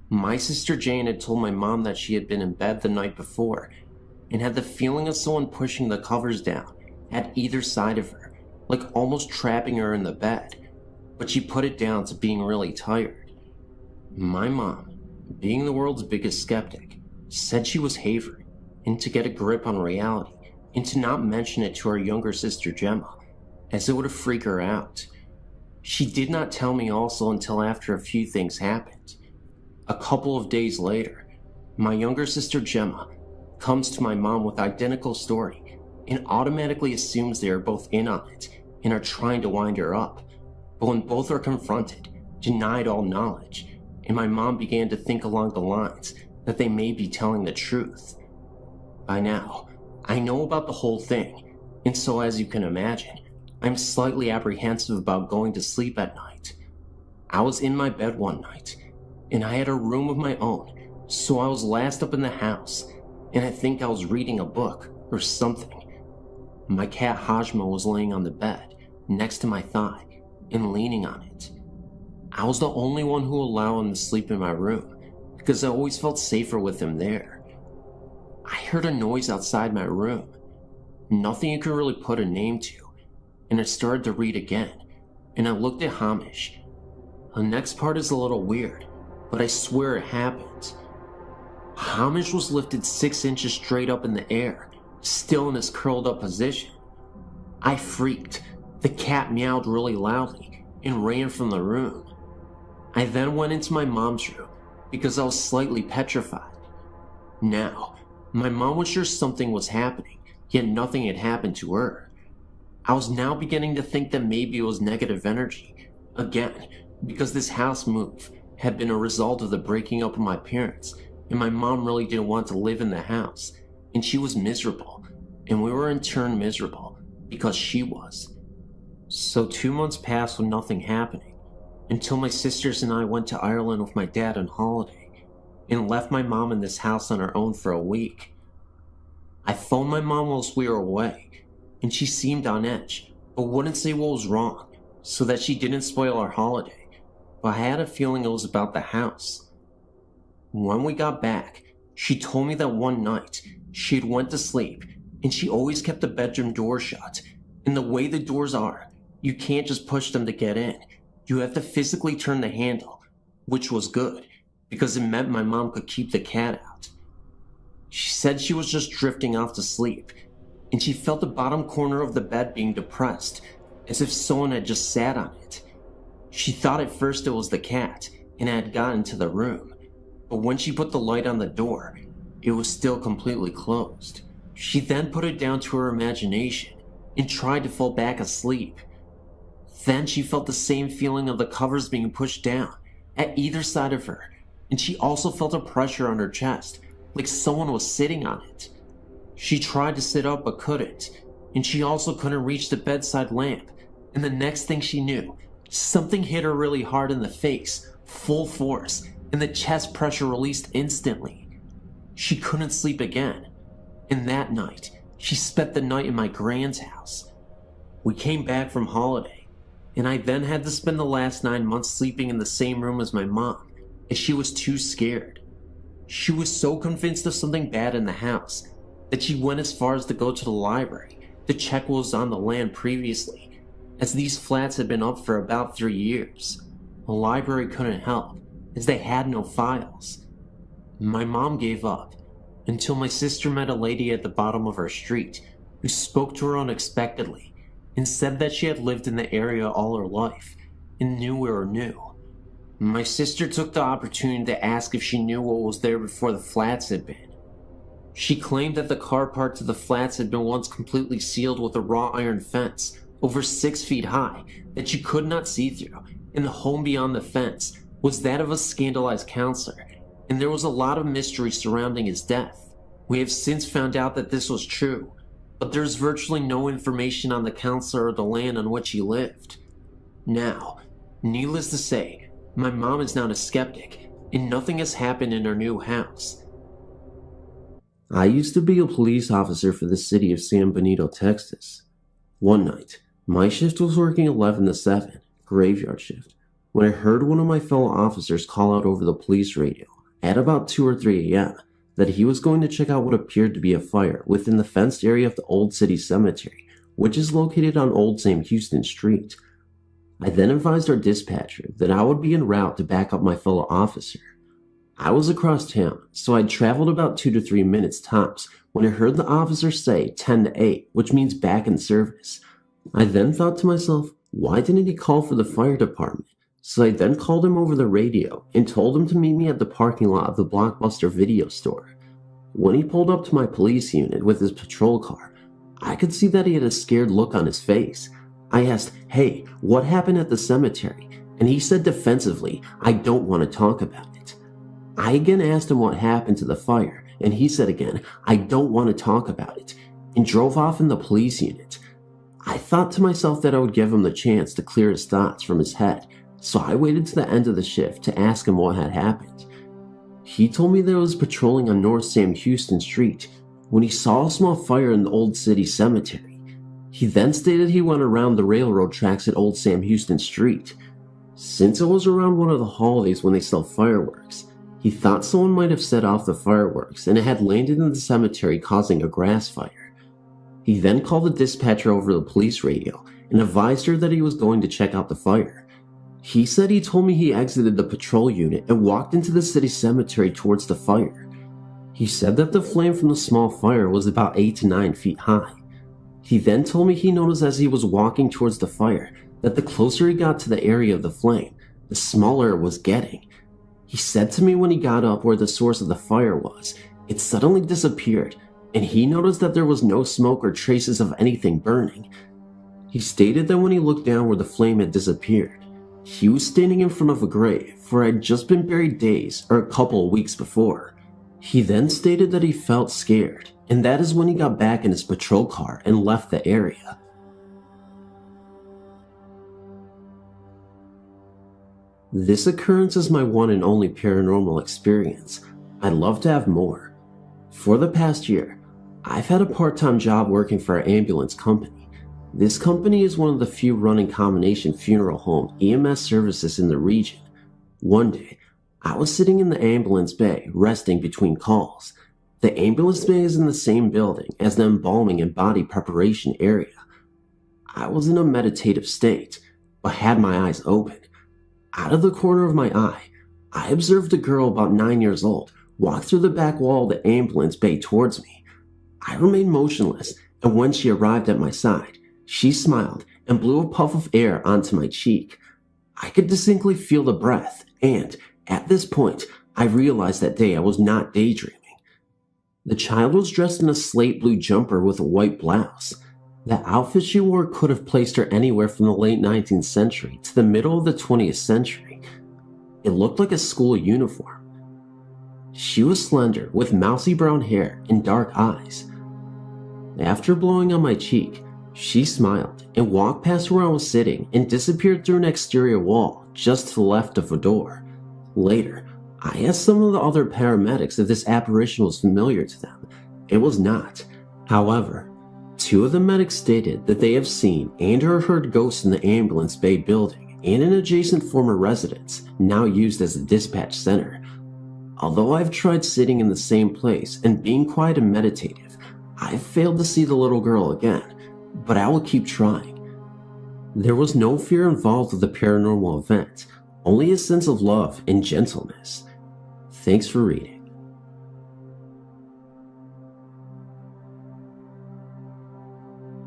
My sister Jane had told my mom that she had been in bed the night before and had the feeling of someone pushing the covers down at either side of her, like almost trapping her in the bed, but she put it down to being really tired. My mom, being the world's biggest skeptic, said she was havering and to get a grip on reality and to not mention it to our younger sister Gemma, as it would freak her out. She did not tell me also until after a few things happened. A couple of days later, my younger sister Gemma comes to my mom with identical story and automatically assumes they are both in on it and are trying to wind her up. But when both are confronted, denied all knowledge, and my mom began to think along the lines that they may be telling the truth. By now, I know about the whole thing, and so as you can imagine, I'm slightly apprehensive about going to sleep at night. I was in my bed one night, and I had a room of my own, so I was last up in the house, and I think I was reading a book or something. My cat Hajma was laying on the bed, next to my thigh, and leaning on it. I was the only one who allowed him to sleep in my room, because I always felt safer with him there. I heard a noise outside my room, nothing you could really put a name to, and I started to read again, and I looked at Hamish. The next part is a little weird, but I swear it happened. Hamish was lifted 6 inches straight up in the air, still in his curled up position. I freaked. The cat meowed really loudly and ran from the room. I then went into my mom's room because I was slightly petrified. Now, my mom was sure something was happening, yet nothing had happened to her. I was now beginning to think that maybe it was negative energy, again, because this house move had been a result of the breaking up of my parents, and my mom really didn't want to live in the house, and she was miserable, and we were in turn miserable because she was. So 2 months passed with nothing happening, until my sisters and I went to Ireland with my dad on holiday, and left my mom in this house on her own for a week. I phoned my mom whilst we were away, and she seemed on edge, but wouldn't say what was wrong, so that she didn't spoil our holiday, but I had a feeling it was about the house. When we got back, she told me that one night she had went to sleep, and she always kept the bedroom door shut, and the way the doors are, you can't just push them to get in. You have to physically turn the handle, which was good, because it meant my mom could keep the cat out. She said she was just drifting off to sleep, and she felt the bottom corner of the bed being depressed, as if someone had just sat on it. She thought at first it was the cat, and had gotten to the room, but when she put the light on the door, it was still completely closed. She then put it down to her imagination, and tried to fall back asleep. Then she felt the same feeling of the covers being pushed down, at either side of her, and she also felt a pressure on her chest, like someone was sitting on it. She tried to sit up but couldn't, and she also couldn't reach the bedside lamp, and the next thing she knew, something hit her really hard in the face, full force, and the chest pressure released instantly. She couldn't sleep again, and that night, she spent the night in my grand's house. We came back from holiday, and I then had to spend the last 9 months sleeping in the same room as my mom, as she was too scared. She was so convinced of something bad in the house that she went as far as to go to the library to check what was on the land previously, as these flats had been up for about 3 years. The library couldn't help, as they had no files. My mom gave up, until my sister met a lady at the bottom of our street who spoke to her unexpectedly and said that she had lived in the area all her life and knew we were new. My sister took the opportunity to ask if she knew what was there before the flats had been. She claimed that the car park to the flats had been once completely sealed with a wrought iron fence over 6 feet high that you could not see through, and the home beyond the fence was that of a scandalized counselor, and there was a lot of mystery surrounding his death. We have since found out that this was true, but there's virtually no information on the counselor or the land on which he lived. Now, Needless to say, my mom is not a skeptic, and nothing has happened in our new house. I used to be a police officer for the city of San Benito, Texas. One night, my shift was working 11 to 7, graveyard shift, when I heard one of my fellow officers call out over the police radio at about 2 or 3 a.m. that he was going to check out what appeared to be a fire within the fenced area of the Old City Cemetery, which is located on Old Sam Houston Street. I then advised our dispatcher that I would be en route to back up my fellow officer. I was across town, so I'd traveled about 2 to 3 minutes tops when I heard the officer say 10 to 8, which means back in service. I then thought to myself, why didn't he call for the fire department? So I then called him over the radio and told him to meet me at the parking lot of the Blockbuster video store. When he pulled up to my police unit with his patrol car, I could see that he had a scared look on his face. I asked, "Hey, what happened at the cemetery?" And he said defensively, "I don't want to talk about it." I again asked him what happened to the fire, and he said again, "I don't want to talk about it," and drove off in the police unit. I thought to myself that I would give him the chance to clear his thoughts from his head, so I waited to the end of the shift to ask him what had happened. He told me that he was patrolling on North Sam Houston Street when he saw a small fire in the Old City Cemetery. He then stated he went around the railroad tracks at Old Sam Houston Street. Since it was around one of the holidays when they sell fireworks, he thought someone might have set off the fireworks and it had landed in the cemetery, causing a grass fire. He then called the dispatcher over the police radio and advised her that he was going to check out the fire. He said he told me he exited the patrol unit and walked into the city cemetery towards the fire. He said that the flame from the small fire was about 8 to 9 feet high. He then told me he noticed as he was walking towards the fire that the closer he got to the area of the flame, the smaller it was getting. He said to me when he got up where the source of the fire was, it suddenly disappeared, and he noticed that there was no smoke or traces of anything burning. He stated that when he looked down where the flame had disappeared, he was standing in front of a grave where had just been buried days or a couple of weeks before. He then stated that he felt scared, and that is when he got back in his patrol car and left the area. This occurrence is my one and only paranormal experience. I'd love to have more. For the past year, I've had a part-time job working for an ambulance company. This company is one of the few running combination funeral home EMS services in the region. One day, I was sitting in the ambulance bay, resting between calls. The ambulance bay is in the same building as the embalming and body preparation area. I was in a meditative state, but had my eyes open. Out of the corner of my eye, I observed a girl about 9 years old walk through the back wall of the ambulance bay towards me. I remained motionless, and when she arrived at my side, she smiled and blew a puff of air onto my cheek. I could distinctly feel the breath, and at this point, I realized that day I was not daydreaming. The child was dressed in a slate blue jumper with a white blouse. The outfit she wore could have placed her anywhere from the late 19th century to the middle of the 20th century. It looked like a school uniform. She was slender, with mousy brown hair and dark eyes. After blowing on my cheek, she smiled and walked past where I was sitting and disappeared through an exterior wall just to the left of a door. Later, I asked some of the other paramedics if this apparition was familiar to them. It was not. However, 2 of the medics stated that they have seen and or heard ghosts in the ambulance bay building and an adjacent former residence, now used as a dispatch center. Although I've tried sitting in the same place and being quiet and meditative, I've failed to see the little girl again, but I will keep trying. There was no fear involved with the paranormal event, only a sense of love and gentleness. Thanks for reading.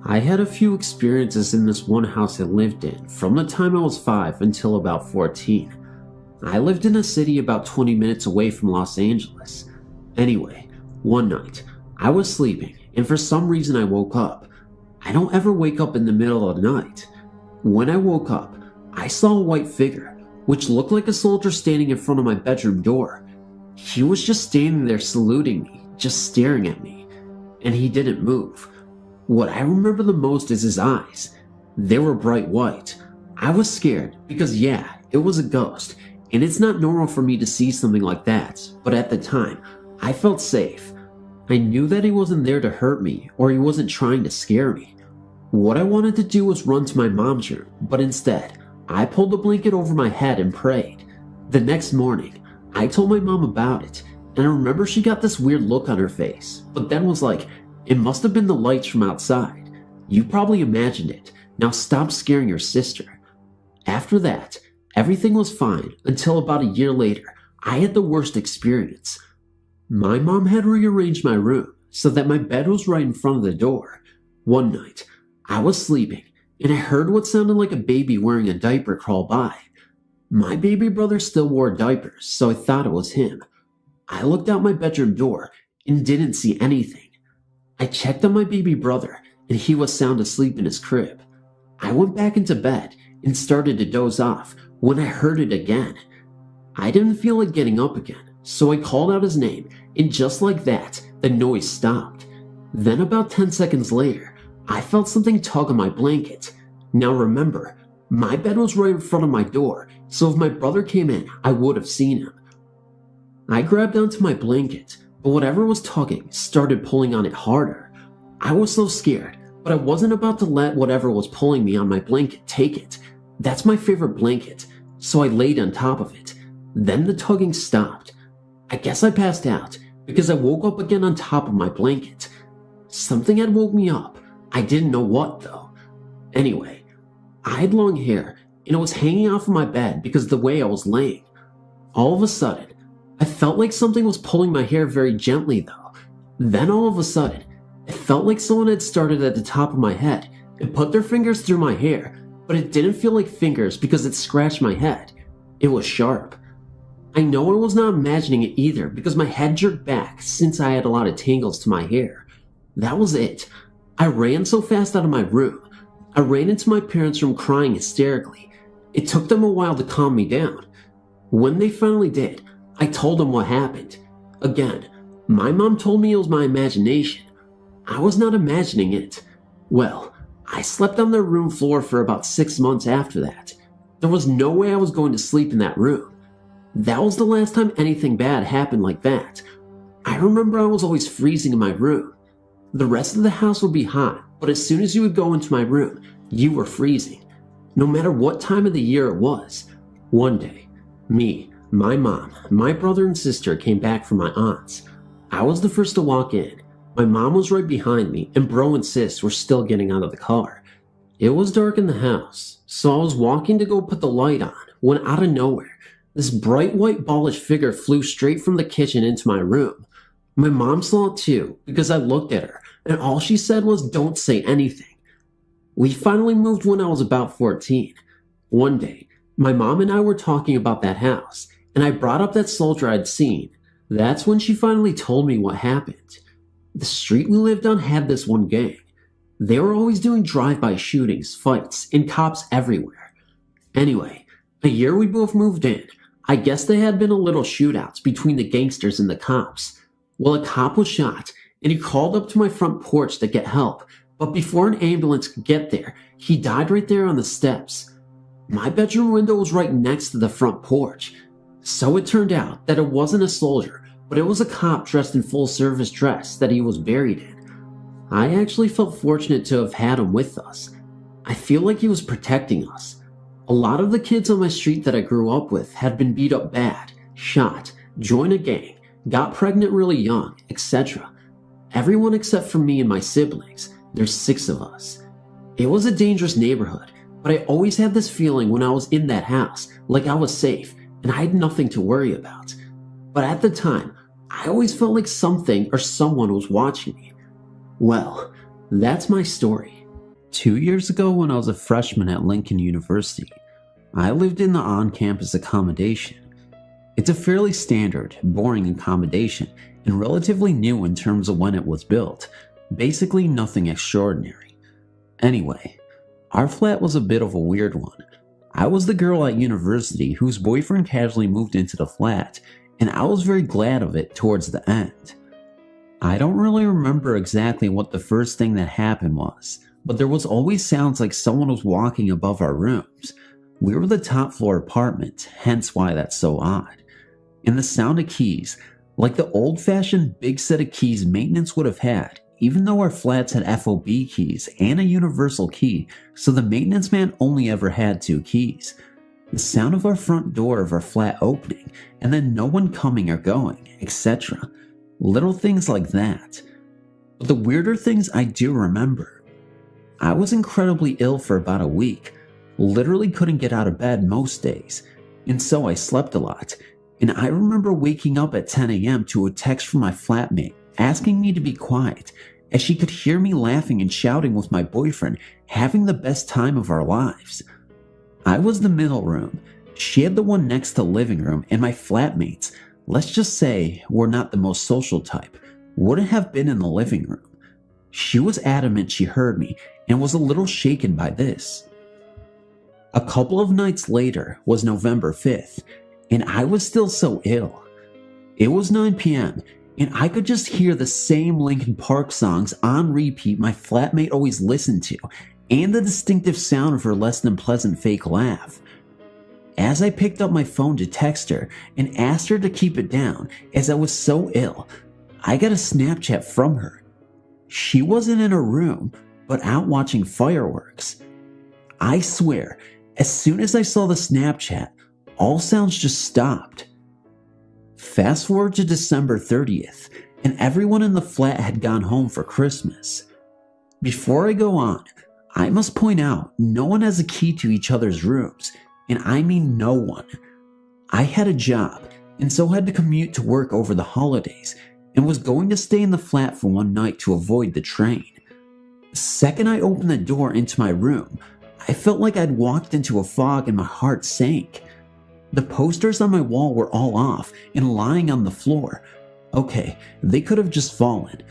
I had a few experiences in this one house I lived in from the time I was 5 until about 14. I lived in a city about 20 minutes away from Los Angeles. Anyway, one night, I was sleeping and for some reason I woke up. I don't ever wake up in the middle of the night. When I woke up, I saw a white figure, which looked like a soldier standing in front of my bedroom door. He was just standing there saluting me, just staring at me, and he didn't move. What I remember the most is his eyes. They were bright white, I was scared because yeah, it was a ghost, and it's not normal for me to see something like that, but at the time, I felt safe. I knew that he wasn't there to hurt me or he wasn't trying to scare me. What I wanted to do was run to my mom's room, but instead, I pulled the blanket over my head and prayed. The next morning, I told my mom about it, and I remember she got this weird look on her face, but then was like, "It must have been the lights from outside. You probably imagined it. Now stop scaring your sister." After that, everything was fine until about a year later, I had the worst experience. My mom had rearranged my room so that my bed was right in front of the door. One night, I was sleeping and I heard what sounded like a baby wearing a diaper crawl by. My baby brother still wore diapers, so I thought it was him. I looked out my bedroom door and didn't see anything. I checked on my baby brother and he was sound asleep in his crib. I went back into bed and started to doze off when I heard it again. I didn't feel like getting up again, so I called out his name, and just like that, the noise stopped. Then about 10 seconds later, I felt something tug on my blanket. Now remember, my bed was right in front of my door, so if my brother came in, I would have seen him. I grabbed onto my blanket, but whatever was tugging started pulling on it harder. I was so scared, but I wasn't about to let whatever was pulling me on my blanket take it. That's my favorite blanket, so I laid on top of it. Then the tugging stopped. I guess I passed out because I woke up again on top of my blanket. Something had woke me up. I didn't know what though. Anyway, I had long hair and it was hanging off of my bed because of the way I was laying. All of a sudden, I felt like something was pulling my hair very gently though. Then all of a sudden, it felt like someone had started at the top of my head and put their fingers through my hair, but it didn't feel like fingers because it scratched my head. It was sharp. I know I was not imagining it either because my head jerked back since I had a lot of tangles to my hair. That was it. I ran so fast out of my room. I ran into my parents' room crying hysterically. It took them a while to calm me down. When they finally did, I told them what happened. Again, my mom told me it was my imagination. I was not imagining it. Well, I slept on their room floor for about 6 months after that. There was no way I was going to sleep in that room. That was the last time anything bad happened like that. I remember I was always freezing in my room. The rest of the house would be hot, but as soon as you would go into my room, you were freezing. No matter what time of the year it was. One day, me, my mom, my brother and sister came back from my aunt's. I was the first to walk in. My mom was right behind me, and bro and sis were still getting out of the car. It was dark in the house, so I was walking to go put the light on when out of nowhere, this bright white ballish figure flew straight from the kitchen into my room. My mom saw it too, because I looked at her, and all she said was, "Don't say anything." We finally moved when I was about 14. One day, my mom and I were talking about that house, and I brought up that soldier I'd seen. That's when she finally told me what happened. The street we lived on had this one gang. They were always doing drive-by shootings, fights, and cops everywhere. Anyway, the year we both moved in, I guess there had been a little shootouts between the gangsters and the cops. Well, a cop was shot, and he crawled up to my front porch to get help, but before an ambulance could get there, he died right there on the steps. My bedroom window was right next to the front porch, so it turned out that it wasn't a soldier, but it was a cop dressed in full service dress that he was buried in. I actually felt fortunate to have had him with us. I feel like he was protecting us. A lot of the kids on my street that I grew up with had been beat up bad, shot, joined a gang, got pregnant really young, etc. Everyone except for me and my siblings. There's 6 of us. It was a dangerous neighborhood, but I always had this feeling when I was in that house, like I was safe and I had nothing to worry about. But at the time, I always felt like something or someone was watching me. Well, that's my story. 2 years ago when I was a freshman at Lincoln University, I lived in the on-campus accommodation. It's a fairly standard, boring accommodation and relatively new in terms of when it was built. Basically nothing extraordinary. Anyway, our flat was a bit of a weird one. I was the girl at university whose boyfriend casually moved into the flat, and I was very glad of it towards the end. I don't really remember exactly what the first thing that happened was, but there was always sounds like someone was walking above our rooms. We were the top floor apartment, hence why that's so odd. And the sound of keys, like the old-fashioned big set of keys maintenance would have had, even though our flats had FOB keys and a universal key, so the maintenance man only ever had 2 keys. The sound of our front door of our flat opening, and then no one coming or going, etc. Little things like that. But the weirder things I do remember. I was incredibly ill for about a week, literally couldn't get out of bed most days, and so I slept a lot. And I remember waking up at 10 a.m. to a text from my flatmate asking me to be quiet, as she could hear me laughing and shouting with my boyfriend, having the best time of our lives. I was the middle room, she had the one next to the living room, and my flatmates, let's just say, were not the most social type, wouldn't have been in the living room. She was adamant she heard me and was a little shaken by this. A couple of nights later was November 5th, and I was still so ill. It was 9 p.m., and I could just hear the same Linkin Park songs on repeat my flatmate always listened to, and the distinctive sound of her less than pleasant fake laugh. As I picked up my phone to text her and asked her to keep it down as I was so ill, I got a Snapchat from her. She wasn't in her room, but out watching fireworks. I swear, as soon as I saw the Snapchat, all sounds just stopped. Fast forward to December 30th, and everyone in the flat had gone home for Christmas. Before I go on, I must point out no one has a key to each other's rooms, and I mean no one. I had a job, and so had to commute to work over the holidays, and was going to stay in the flat for one night to avoid the train. The second I opened the door into my room, I felt like I'd walked into a fog and my heart sank. The posters on my wall were all off and lying on the floor. Okay, they could have just fallen.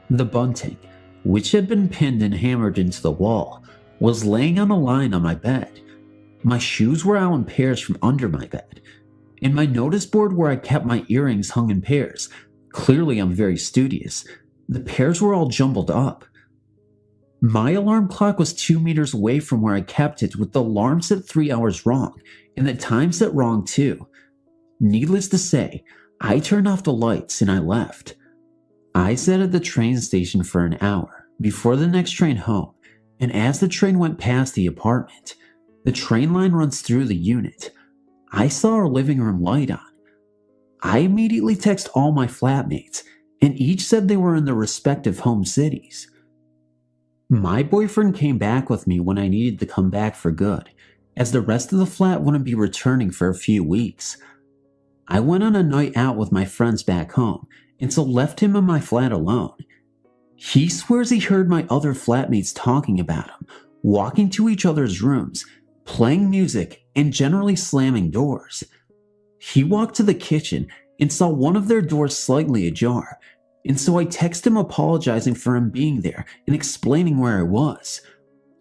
The bunting, which had been pinned and hammered into the wall, was laying on a line on my bed. My shoes were out in pairs from under my bed, and my notice board where I kept my earrings hung in pairs. Clearly I'm very studious. The pairs were all jumbled up. My alarm clock was 2 meters away from where I kept it, with the alarm set 3 hours wrong, and the time set wrong too. Needless to say, I turned off the lights and I left. I sat at the train station for an hour before the next train home, and as the train went past the apartment, the train line runs through the unit, I saw our living room light on. I immediately texted all my flatmates, and each said they were in their respective home cities. My boyfriend came back with me when I needed to come back for good, as the rest of the flat wouldn't be returning for a few weeks. I went on a night out with my friends back home, and so left him in my flat alone. He swears he heard my other flatmates talking about him, walking to each other's rooms, playing music, and generally slamming doors. He walked to the kitchen and saw one of their doors slightly ajar, and so I texted him apologizing for him being there and explaining where I was.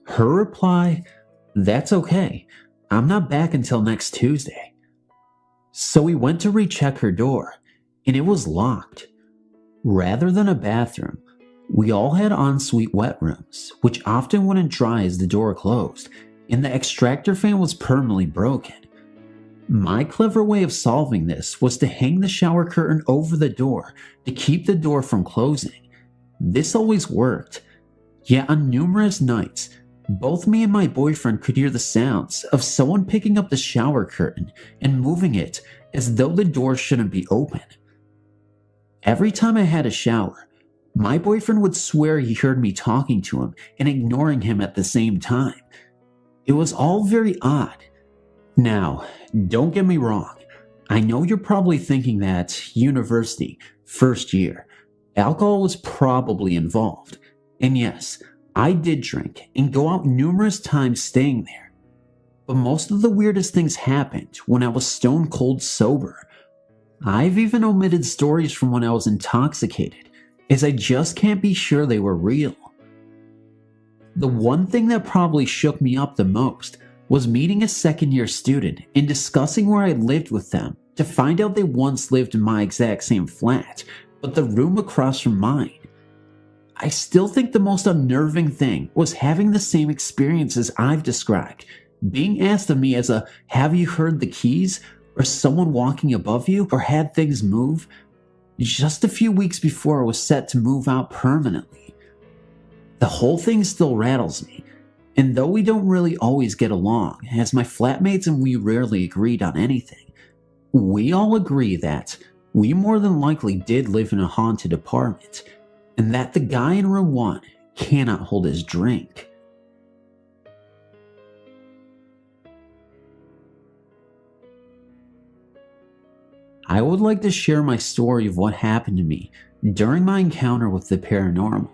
Her reply, "That's okay. I'm not back until next Tuesday." So we went to recheck her door, and it was locked. Rather than a bathroom, we all had ensuite wet rooms, which often wouldn't dry as the door closed, and the extractor fan was permanently broken. My clever way of solving this was to hang the shower curtain over the door to keep the door from closing. This always worked. Yet on numerous nights, both me and my boyfriend could hear the sounds of someone picking up the shower curtain and moving it as though the door shouldn't be open. Every time I had a shower, my boyfriend would swear he heard me talking to him and ignoring him at the same time. It was all very odd. Now, don't get me wrong. I know you're probably thinking that university, first year, alcohol was probably involved. And yes, I did drink and go out numerous times staying there. But most of the weirdest things happened when I was stone cold sober. I've even omitted stories from when I was intoxicated, as I just can't be sure they were real. The one thing that probably shook me up the most was meeting a second-year student and discussing where I lived with them to find out they once lived in my exact same flat, but the room across from mine. I still think the most unnerving thing was having the same experiences I've described, being asked of me as a "have you heard the keys?" or someone walking above you, or had things move, just a few weeks before I was set to move out permanently. The whole thing still rattles me, and though we don't really always get along, as my flatmates and we rarely agreed on anything, we all agree that we more than likely did live in a haunted apartment, and that the guy in room 1 cannot hold his drink. I would like to share my story of what happened to me during my encounter with the paranormal.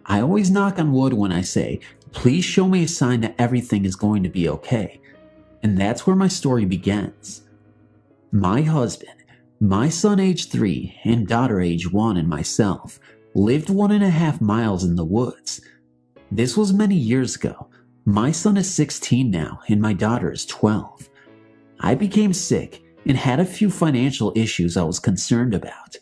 I always knock on wood when I say, please show me a sign that everything is going to be okay. And that's where my story begins. My husband, my son age 3 and daughter age 1 and myself lived 1.5 miles in the woods. This was many years ago. My son is 16 now and my daughter is 12. I became sick and had a few financial issues I was concerned about.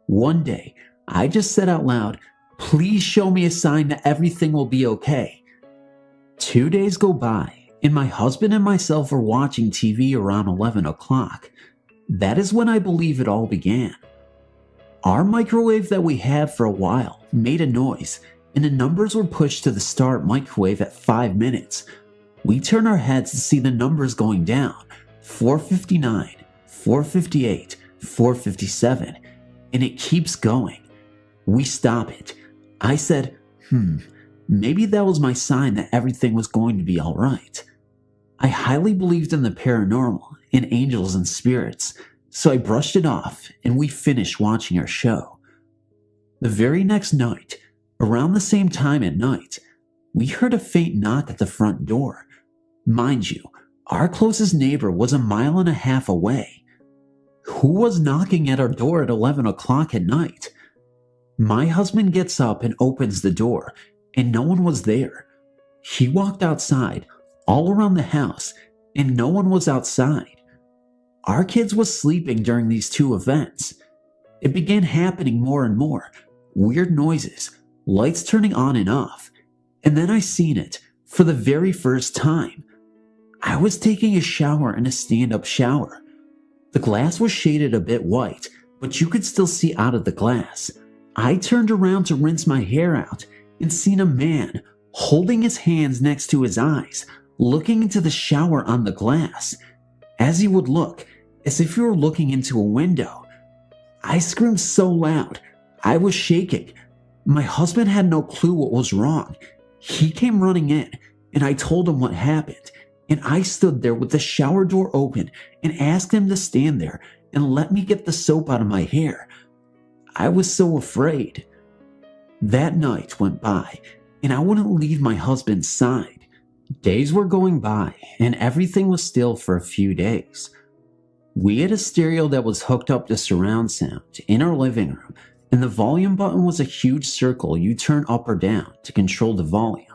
One day, I just said out loud, please show me a sign that everything will be okay. 2 days go by, and my husband and myself are watching TV around 11 o'clock. That is when I believe it all began. Our microwave that we had for a while made a noise, and the numbers were pushed to the start microwave at 5 minutes. We turn our heads to see the numbers going down, 459, 458, 457, and it keeps going. We stop it. I said, maybe that was my sign that everything was going to be alright. I highly believed in the paranormal, in angels and spirits, so I brushed it off and we finished watching our show. The very next night, around the same time at night, we heard a faint knock at the front door. Mind you, our closest neighbor was 1.5 miles away. Who was knocking at our door at 11 o'clock at night? My husband gets up and opens the door, and no one was there. He walked outside, all around the house, and no one was outside. Our kids was sleeping during these two events. It began happening more and more. Weird noises, lights turning on and off, and then I seen it for the very first time. I was taking a shower in a stand-up shower. The glass was shaded a bit white, but you could still see out of the glass. I turned around to rinse my hair out and seen a man holding his hands next to his eyes, looking into the shower on the glass, as he would look, as if you were looking into a window. I screamed so loud, I was shaking. My husband had no clue what was wrong. He came running in, and I told him what happened, and I stood there with the shower door open and asked him to stand there and let me get the soap out of my hair. I was so afraid. That night went by, and I wouldn't leave my husband's side. Days were going by, and everything was still for a few days. We had a stereo that was hooked up to surround sound in our living room, and the volume button was a huge circle you turn up or down to control the volume.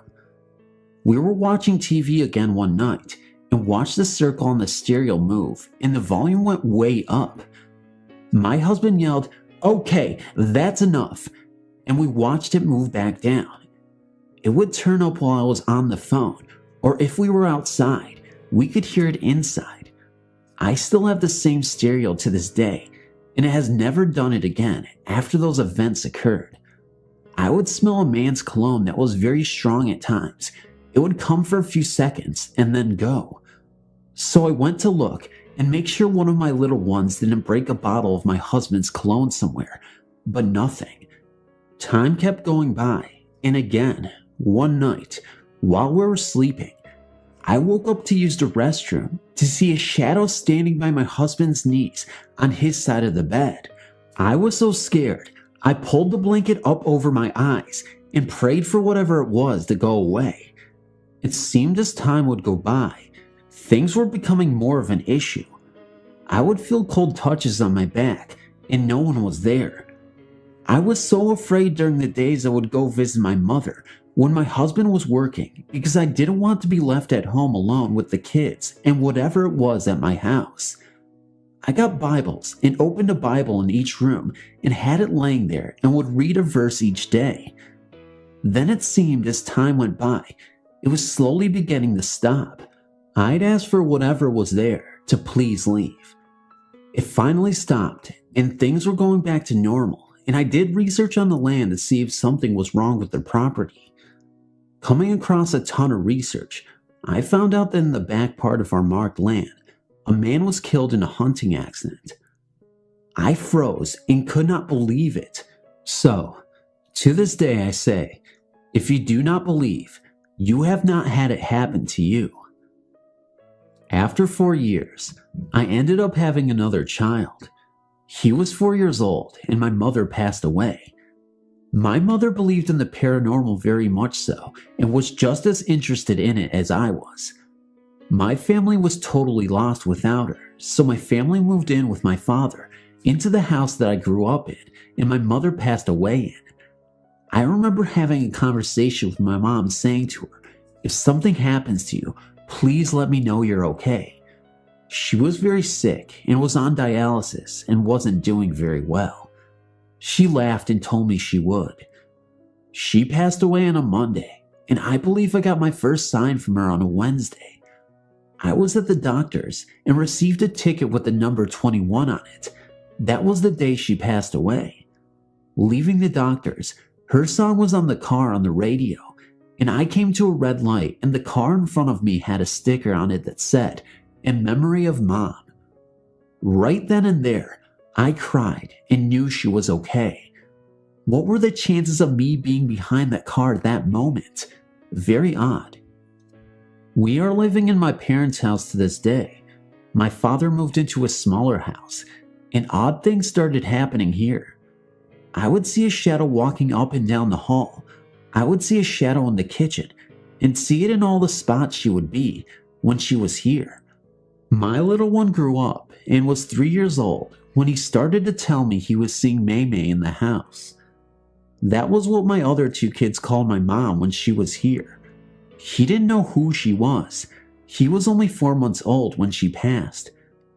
We were watching TV again one night, and watched the circle on the stereo move, and the volume went way up. My husband yelled, "Okay, that's enough," and we watched it move back down. It would turn up while I was on the phone, or if we were outside, we could hear it inside. I still have the same stereo to this day, and it has never done it again after those events occurred. I would smell a man's cologne that was very strong at times. It would come for a few seconds and then go. So I went to look and make sure one of my little ones didn't break a bottle of my husband's cologne somewhere, but nothing. Time kept going by, and again, one night, while we were sleeping, I woke up to use the restroom to see a shadow standing by my husband's knees on his side of the bed. I was so scared, I pulled the blanket up over my eyes and prayed for whatever it was to go away. It seemed as time would go by, things were becoming more of an issue. I would feel cold touches on my back, and no one was there. I was so afraid during the days I would go visit my mother when my husband was working, because I didn't want to be left at home alone with the kids and whatever it was at my house. I got Bibles and opened a Bible in each room and had it laying there and would read a verse each day. Then it seemed as time went by, it was slowly beginning to stop. I'd ask for whatever was there to please leave. It finally stopped, and things were going back to normal, and I did research on the land to see if something was wrong with their property. Coming across a ton of research, I found out that in the back part of our marked land, a man was killed in a hunting accident. I froze and could not believe it. So, to this day I say, if you do not believe, you have not had it happen to you. After 4 years, I ended up having another child. He was 4 years old and my mother passed away. My mother believed in the paranormal very much so and was just as interested in it as I was. My family was totally lost without her, so my family moved in with my father into the house that I grew up in and my mother passed away in. I remember having a conversation with my mom saying to her, if something happens to you, please let me know you're okay. She was very sick and was on dialysis and wasn't doing very well. She laughed and told me she would. She passed away on a Monday, and I believe I got my first sign from her on a Wednesday. I was at the doctor's and received a ticket with the number 21 on it. That was the day she passed away. Leaving the doctor's, her song was on the car on the radio, and I came to a red light and the car in front of me had a sticker on it that said, "In memory of Mom." Right then and there, I cried and knew she was okay. What were the chances of me being behind that car at that moment? Very odd. We are living in my parents' house to this day. My father moved into a smaller house, and odd things started happening here. I would see a shadow walking up and down the hall. I would see a shadow in the kitchen, and see it in all the spots she would be when she was here. My little one grew up and was 3 years old when he started to tell me he was seeing May in the house. That was what my other 2 kids called my mom when she was here. He didn't know who she was. He was only 4 months old when she passed.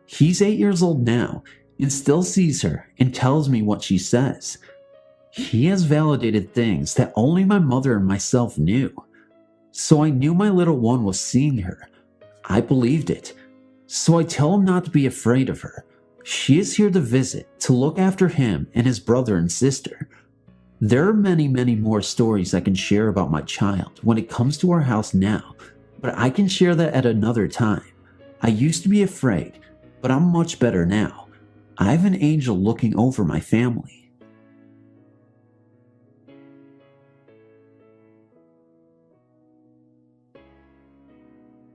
He's 8 years old now and still sees her and tells me what she says. He has validated things that only my mother and myself knew. So I knew my little one was seeing her. I believed it. So I tell him not to be afraid of her. She is here to visit, to look after him and his brother and sister. There are many more stories I can share about my child when it comes to our house now, but I can share that at another time. I used to be afraid, but I'm much better now. I have an angel looking over my family.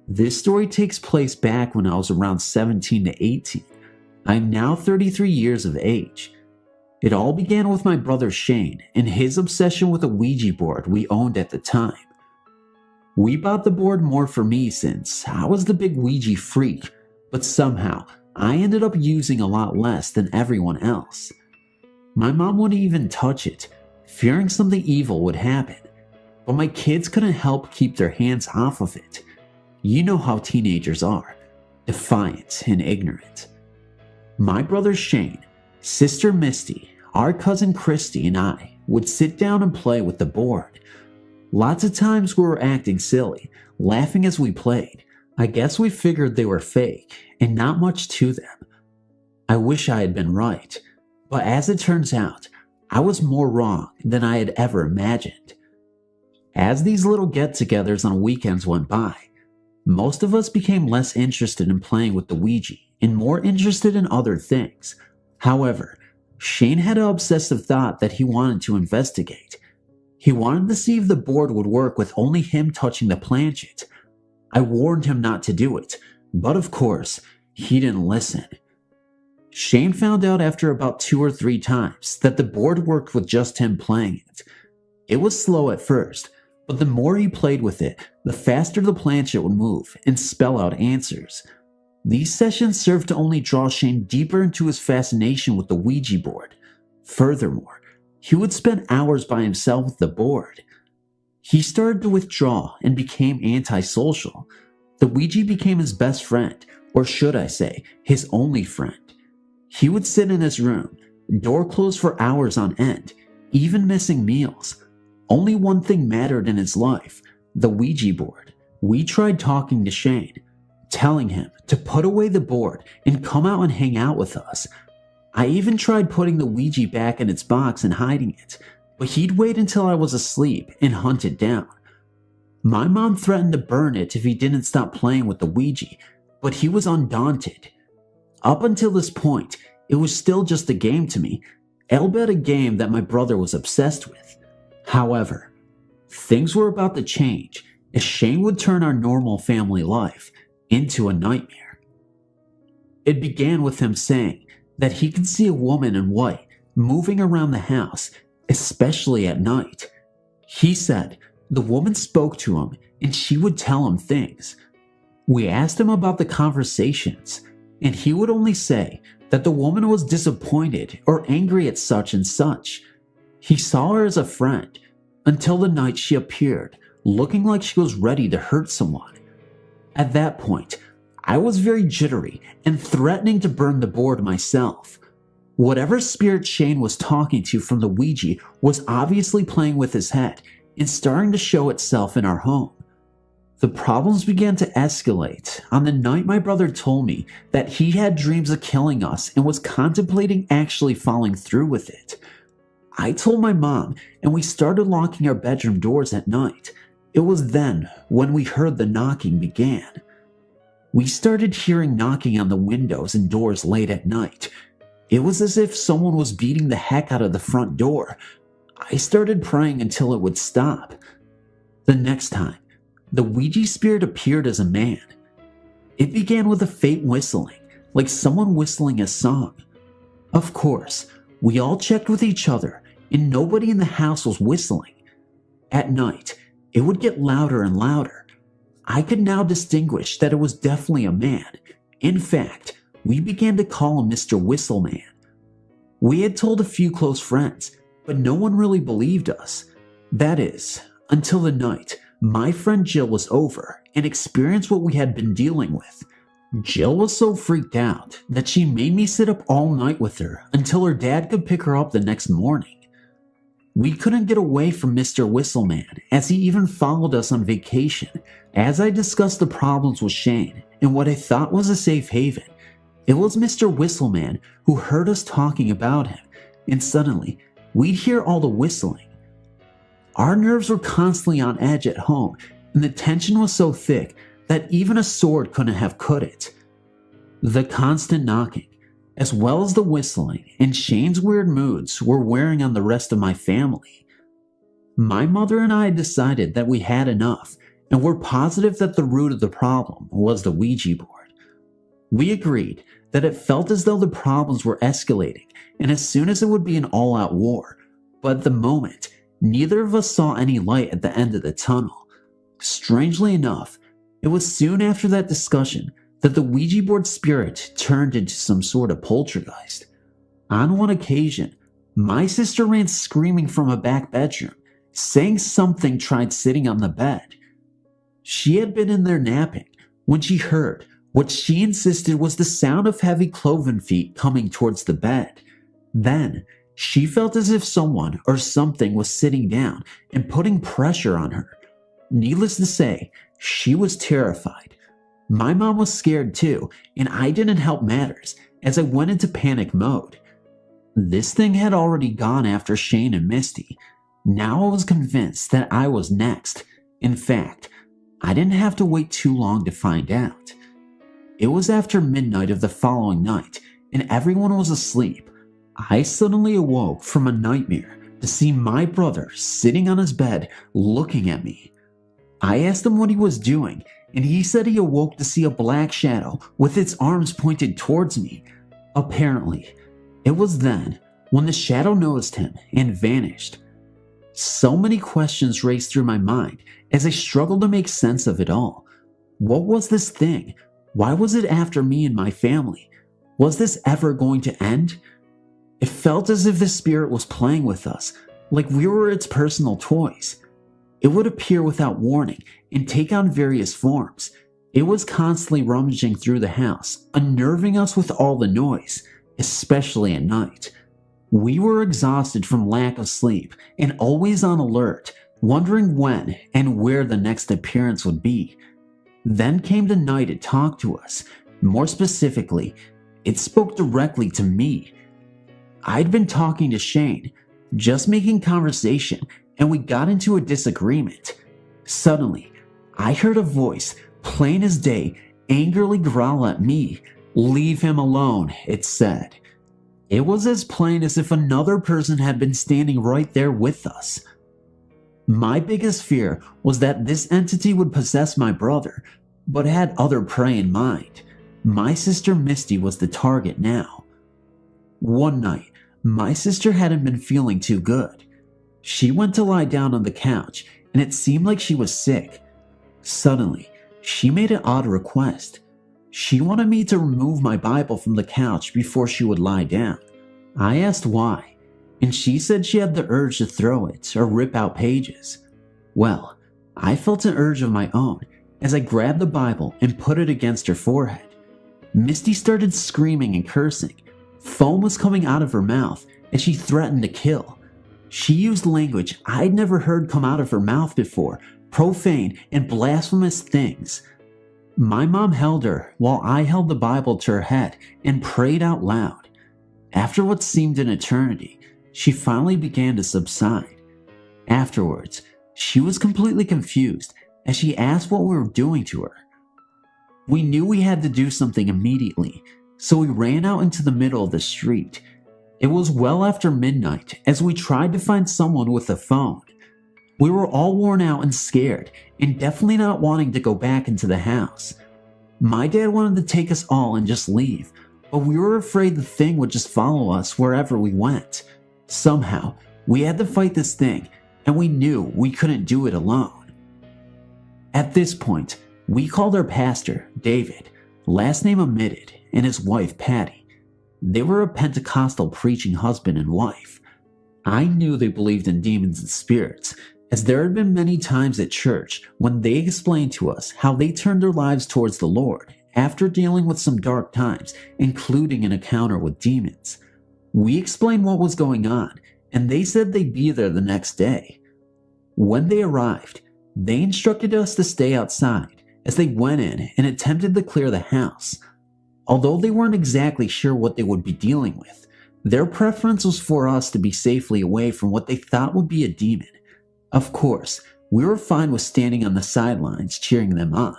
This story takes place back when I was around 17 to 18. I am now 33 years of age. It all began with my brother Shane and his obsession with a Ouija board we owned at the time. We bought the board more for me since I was the big Ouija freak, but somehow I ended up using a lot less than everyone else. My mom wouldn't even touch it, fearing something evil would happen, but my kids couldn't help keep their hands off of it. You know how teenagers are, defiant and ignorant. My brother Shane, sister Misty, our cousin Christy, and I would sit down and play with the board. Lots of times we were acting silly, laughing as we played. I guess we figured they were fake, and not much to them. I wish I had been right, but as it turns out, I was more wrong than I had ever imagined. As these little get-togethers on weekends went by, most of us became less interested in playing with the Ouija and more interested in other things. However, Shane had an obsessive thought that he wanted to investigate. He wanted to see if the board would work with only him touching the planchet. I warned him not to do it, but of course, he didn't listen. Shane found out after about 2 or 3 times that the board worked with just him playing it. It was slow at first, but the more he played with it, the faster the planchet would move and spell out answers. These sessions served to only draw Shane deeper into his fascination with the Ouija board. Furthermore, he would spend hours by himself with the board. He started to withdraw and became antisocial. The Ouija became his best friend, or should I say, his only friend. He would sit in his room, door closed for hours on end, even missing meals. Only one thing mattered in his life: the Ouija board. We tried talking to Shane, telling him to put away the board and come out and hang out with us. I even tried putting the Ouija back in its box and hiding it, but he'd wait until I was asleep and hunt it down. My mom threatened to burn it if he didn't stop playing with the Ouija, but he was undaunted. Up until this point, it was still just a game to me, albeit a game that my brother was obsessed with. However, things were about to change as Shane would turn our normal family life into a nightmare. It began with him saying that he could see a woman in white moving around the house, especially at night. He said the woman spoke to him and she would tell him things. We asked him about the conversations, and he would only say that the woman was disappointed or angry at such and such. He saw her as a friend until the night she appeared, looking like she was ready to hurt someone. At that point, I was very jittery and threatening to burn the board myself. Whatever spirit Shane was talking to from the Ouija was obviously playing with his head and starting to show itself in our home. The problems began to escalate on the night my brother told me that he had dreams of killing us and was contemplating actually following through with it. I told my mom, and we started locking our bedroom doors at night. It was then when we heard the knocking began. We started hearing knocking on the windows and doors late at night. It was as if someone was beating the heck out of the front door. I started praying until it would stop. The next time, the Ouija spirit appeared as a man. It began with a faint whistling, like someone whistling a song. Of course, we all checked with each other, and nobody in the house was whistling. At night, it would get louder and louder. I could now distinguish that it was definitely a man. In fact, we began to call him Mr. Whistleman. We had told a few close friends, but no one really believed us. That is, until the night my friend Jill was over and experienced what we had been dealing with. Jill was so freaked out that she made me sit up all night with her until her dad could pick her up the next morning. We couldn't get away from Mr. Whistleman, as he even followed us on vacation. As I discussed the problems with Shane and what I thought was a safe haven, it was Mr. Whistleman who heard us talking about him, and suddenly we'd hear all the whistling. Our nerves were constantly on edge at home, and the tension was so thick that even a sword couldn't have cut it. The constant knocking, as well as the whistling and Shane's weird moods, were wearing on the rest of my family. My mother and I decided that we had enough, and were positive that the root of the problem was the Ouija board. We agreed that it felt as though the problems were escalating, and as soon as it would be an all-out war, but at the moment, neither of us saw any light at the end of the tunnel. Strangely enough, it was soon after that discussion that the Ouija board spirit turned into some sort of poltergeist. On one occasion, my sister ran screaming from a back bedroom, saying something tried sitting on the bed. She had been in there napping when she heard what she insisted was the sound of heavy cloven feet coming towards the bed. Then, she felt as if someone or something was sitting down and putting pressure on her. Needless to say, she was terrified. My mom was scared too, and I didn't help matters as I went into panic mode. This thing had already gone after Shane and Misty. Now I was convinced that I was next. In fact, I didn't have to wait too long to find out. It was after midnight of the following night, and everyone was asleep. I suddenly awoke from a nightmare to see my brother sitting on his bed looking at me. I asked him what he was doing, and he said he awoke to see a black shadow with its arms pointed towards me. Apparently, it was then when the shadow noticed him and vanished. So many questions raced through my mind as I struggled to make sense of it all. What was this thing? Why was it after me and my family? Was this ever going to end? It felt as if the spirit was playing with us, like we were its personal toys. It would appear without warning and take on various forms. It was constantly rummaging through the house, unnerving us with all the noise, especially at night. We were exhausted from lack of sleep and always on alert, wondering when and where the next appearance would be. Then came the night it talked to us. More specifically, it spoke directly to me. I'd been talking to Shane, just making conversation, and we got into a disagreement. Suddenly, I heard a voice, plain as day, angrily growl at me. "Leave him alone," it said. It was as plain as if another person had been standing right there with us. My biggest fear was that this entity would possess my brother, but had other prey in mind. My sister Misty was the target now. One night, my sister hadn't been feeling too good. She went to lie down on the couch, and it seemed like she was sick. Suddenly, she made an odd request. She wanted me to remove my Bible from the couch before she would lie down. I asked why, and she said she had the urge to throw it or rip out pages. Well, I felt an urge of my own as I grabbed the Bible and put it against her forehead. Misty started screaming and cursing. Foam was coming out of her mouth, and she threatened to kill. She used language I'd never heard come out of her mouth before, profane and blasphemous things. My mom held her while I held the Bible to her head and prayed out loud. After what seemed an eternity, she finally began to subside. Afterwards, she was completely confused as she asked what we were doing to her. We knew we had to do something immediately, so we ran out into the middle of the street. It was well after midnight as we tried to find someone with a phone. We were all worn out and scared, and definitely not wanting to go back into the house. My dad wanted to take us all and just leave, but we were afraid the thing would just follow us wherever we went. Somehow, we had to fight this thing, and we knew we couldn't do it alone. At this point, we called our pastor, David, last name omitted, and his wife, Patty. They were a Pentecostal preaching husband and wife. I knew they believed in demons and spirits, as there had been many times at church when they explained to us how they turned their lives towards the Lord after dealing with some dark times, including an encounter with demons. We explained what was going on, and they said they'd be there the next day. When they arrived, they instructed us to stay outside as they went in and attempted to clear the house. Although they weren't exactly sure what they would be dealing with, their preference was for us to be safely away from what they thought would be a demon. Of course, we were fine with standing on the sidelines cheering them on.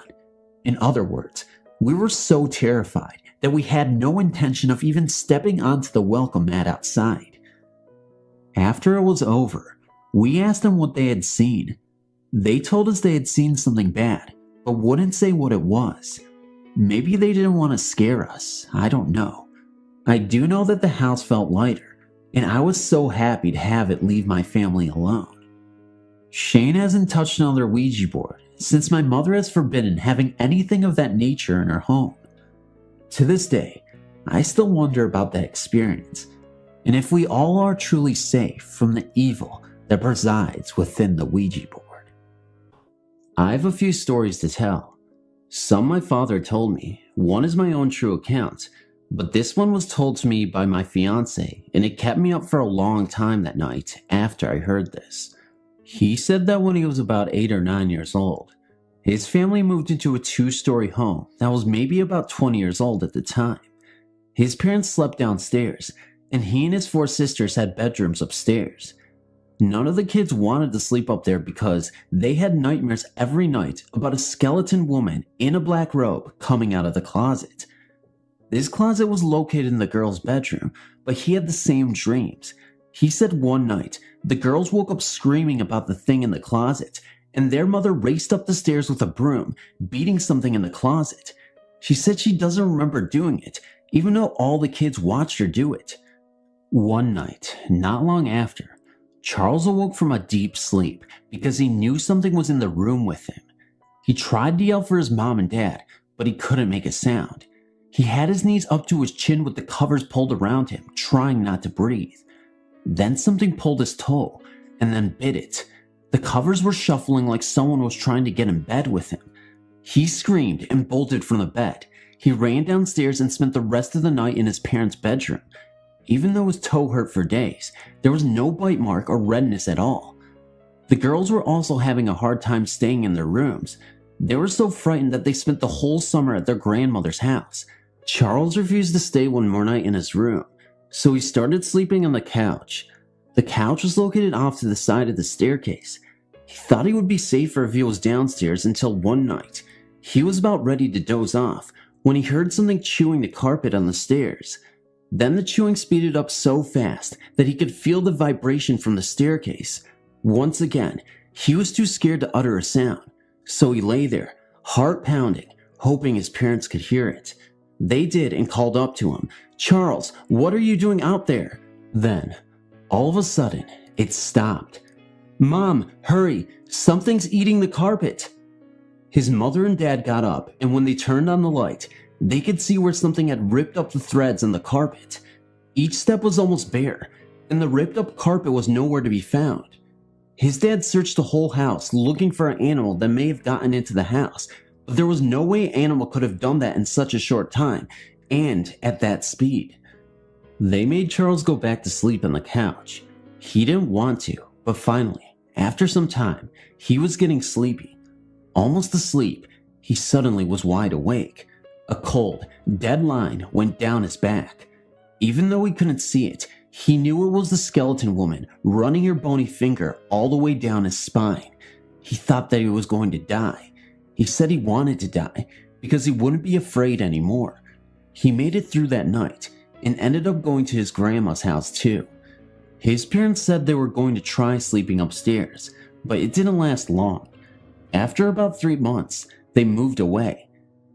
In other words, we were so terrified that we had no intention of even stepping onto the welcome mat outside. After it was over, we asked them what they had seen. They told us they had seen something bad, but wouldn't say what it was. Maybe they didn't want to scare us, I don't know. I do know that the house felt lighter, and I was so happy to have it leave my family alone. Shane hasn't touched another Ouija board since my mother has forbidden having anything of that nature in her home. To this day, I still wonder about that experience, and if we all are truly safe from the evil that presides within the Ouija board. I have a few stories to tell. Some my father told me, one is my own true account, but this one was told to me by my fiance, and it kept me up for a long time that night after I heard this. He said that when he was about 8 or 9 years old, his family moved into a 2-story home that was maybe about 20 years old at the time. His parents slept downstairs, and he and his 4 sisters had bedrooms upstairs. None of the kids wanted to sleep up there because they had nightmares every night about a skeleton woman in a black robe coming out of the closet. This closet was located in the girl's bedroom, but he had the same dreams. He said one night, the girls woke up screaming about the thing in the closet, and their mother raced up the stairs with a broom, beating something in the closet. She said she doesn't remember doing it, even though all the kids watched her do it. One night, not long after, Charles awoke from a deep sleep because he knew something was in the room with him. He tried to yell for his mom and dad, but he couldn't make a sound. He had his knees up to his chin with the covers pulled around him, trying not to breathe. Then something pulled his toe, and then bit it. The covers were shuffling like someone was trying to get in bed with him. He screamed and bolted from the bed. He ran downstairs and spent the rest of the night in his parents' bedroom. Even though his toe hurt for days, there was no bite mark or redness at all. The girls were also having a hard time staying in their rooms. They were so frightened that they spent the whole summer at their grandmother's house. Charles refused to stay one more night in his room, so he started sleeping on the couch. The couch was located off to the side of the staircase. He thought he would be safer if he was downstairs until one night. He was about ready to doze off when he heard something chewing the carpet on the stairs. Then the chewing speeded up so fast that he could feel the vibration from the staircase. Once again, he was too scared to utter a sound, so he lay there, heart pounding, hoping his parents could hear it. They did and called up to him, "Charles, what are you doing out there?" Then, all of a sudden, it stopped. "Mom, hurry, something's eating the carpet." His mother and dad got up, and when they turned on the light, they could see where something had ripped up the threads on the carpet. Each step was almost bare, and the ripped up carpet was nowhere to be found. His dad searched the whole house looking for an animal that may have gotten into the house, but there was no way an animal could have done that in such a short time, and at that speed. They made Charles go back to sleep on the couch. He didn't want to, but finally, after some time, he was getting sleepy. Almost asleep, he suddenly was wide awake. A cold, dead line went down his back. Even though he couldn't see it, he knew it was the skeleton woman running her bony finger all the way down his spine. He thought that he was going to die. He said he wanted to die because he wouldn't be afraid anymore. He made it through that night and ended up going to his grandma's house too. His parents said they were going to try sleeping upstairs, but it didn't last long. After about 3 months, they moved away.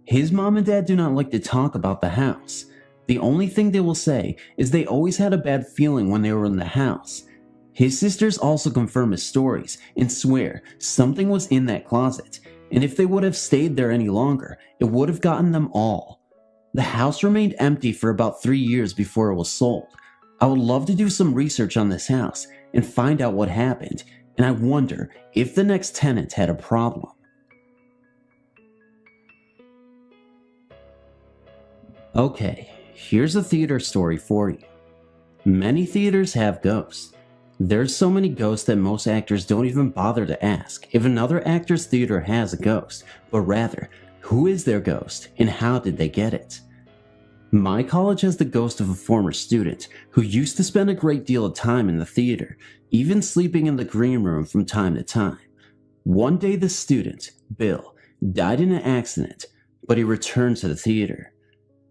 His mom and dad do not like to talk about the house. The only thing they will say is they always had a bad feeling when they were in the house. His sisters also confirm his stories and swear something was in that closet, and if they would have stayed there any longer, it would have gotten them all. The house remained empty for about 3 years before it was sold. I would love to do some research on this house and find out what happened, and I wonder if the next tenant had a problem. Okay, here's a theater story for you. Many theaters have ghosts. There's so many ghosts that most actors don't even bother to ask if another actor's theater has a ghost, but rather, who is their ghost and how did they get it? My college has the ghost of a former student who used to spend a great deal of time in the theater, even sleeping in the green room from time to time. One day the student, Bill, died in an accident, but he returned to the theater.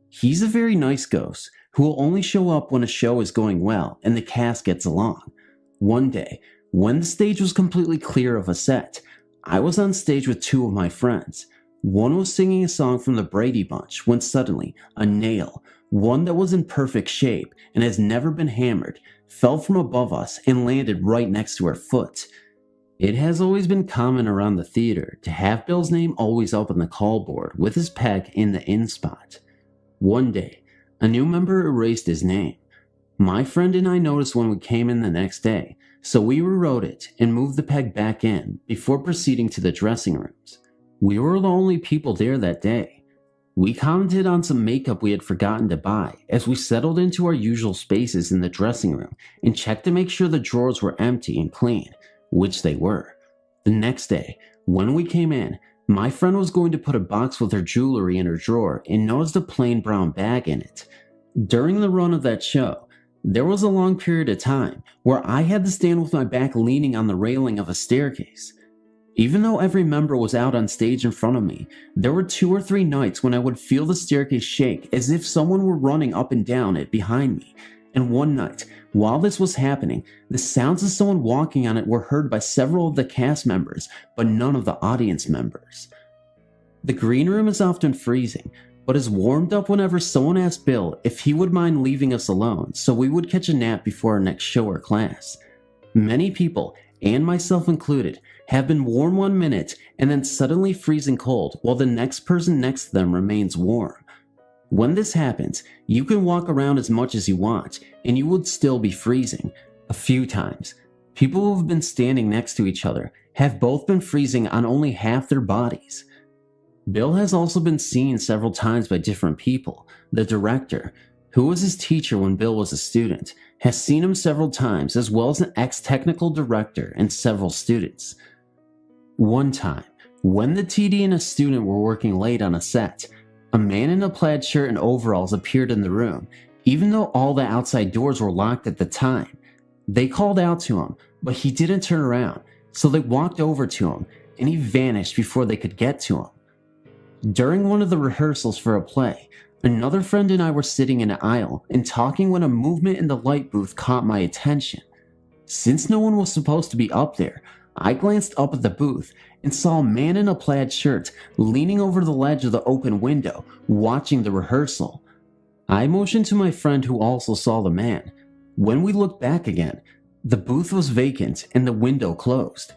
He's a very nice ghost who will only show up when a show is going well and the cast gets along. One day, when the stage was completely clear of a set, I was on stage with 2 of my friends. One was singing a song from the Brady Bunch when suddenly a nail, one that was in perfect shape and has never been hammered, fell from above us and landed right next to our foot. It has always been common around the theater to have Bill's name always up on the call board with his peg in the in spot. One day, a new member erased his name. My friend and I noticed when we came in the next day, so we rewrote it and moved the peg back in before proceeding to the dressing rooms. We were the only people there that day. We commented on some makeup we had forgotten to buy as we settled into our usual spaces in the dressing room and checked to make sure the drawers were empty and clean, which they were. The next day, when we came in, my friend was going to put a box with her jewelry in her drawer and noticed a plain brown bag in it. During the run of that show, there was a long period of time where I had to stand with my back leaning on the railing of a staircase. Even though every member was out on stage in front of me, there were 2 or 3 nights when I would feel the staircase shake as if someone were running up and down it behind me. And one night, while this was happening, the sounds of someone walking on it were heard by several of the cast members, but none of the audience members. The green room is often freezing, but is warmed up whenever someone asked Bill if he would mind leaving us alone so we would catch a nap before our next show or class. Many people, and myself included, have been warm 1 minute and then suddenly freezing cold while the next person next to them remains warm. When this happens, you can walk around as much as you want and you would still be freezing. A few times, people who have been standing next to each other have both been freezing on only half their bodies. Bill has also been seen several times by different people, the director, who was his teacher when Bill was a student, has seen him several times, as well as an ex-technical director and several students. One time, when the TD and a student were working late on a set, a man in a plaid shirt and overalls appeared in the room, even though all the outside doors were locked at the time. They called out to him, but he didn't turn around, so they walked over to him, and he vanished before they could get to him. During one of the rehearsals for a play, another friend and I were sitting in an aisle and talking when a movement in the light booth caught my attention. Since no one was supposed to be up there, I glanced up at the booth and saw a man in a plaid shirt leaning over the ledge of the open window, watching the rehearsal. I motioned to my friend who also saw the man. When we looked back again, the booth was vacant and the window closed.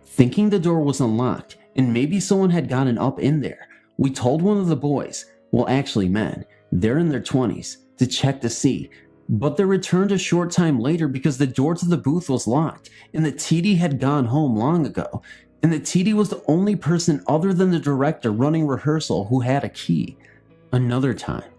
Thinking the door was unlocked and maybe someone had gotten up in there, we told one of the boys, well actually men, they're in their 20s, to check to see, but they returned a short time later because the door to the booth was locked and the TD had gone home long ago, and the TD was the only person other than the director running rehearsal who had a key. Another time,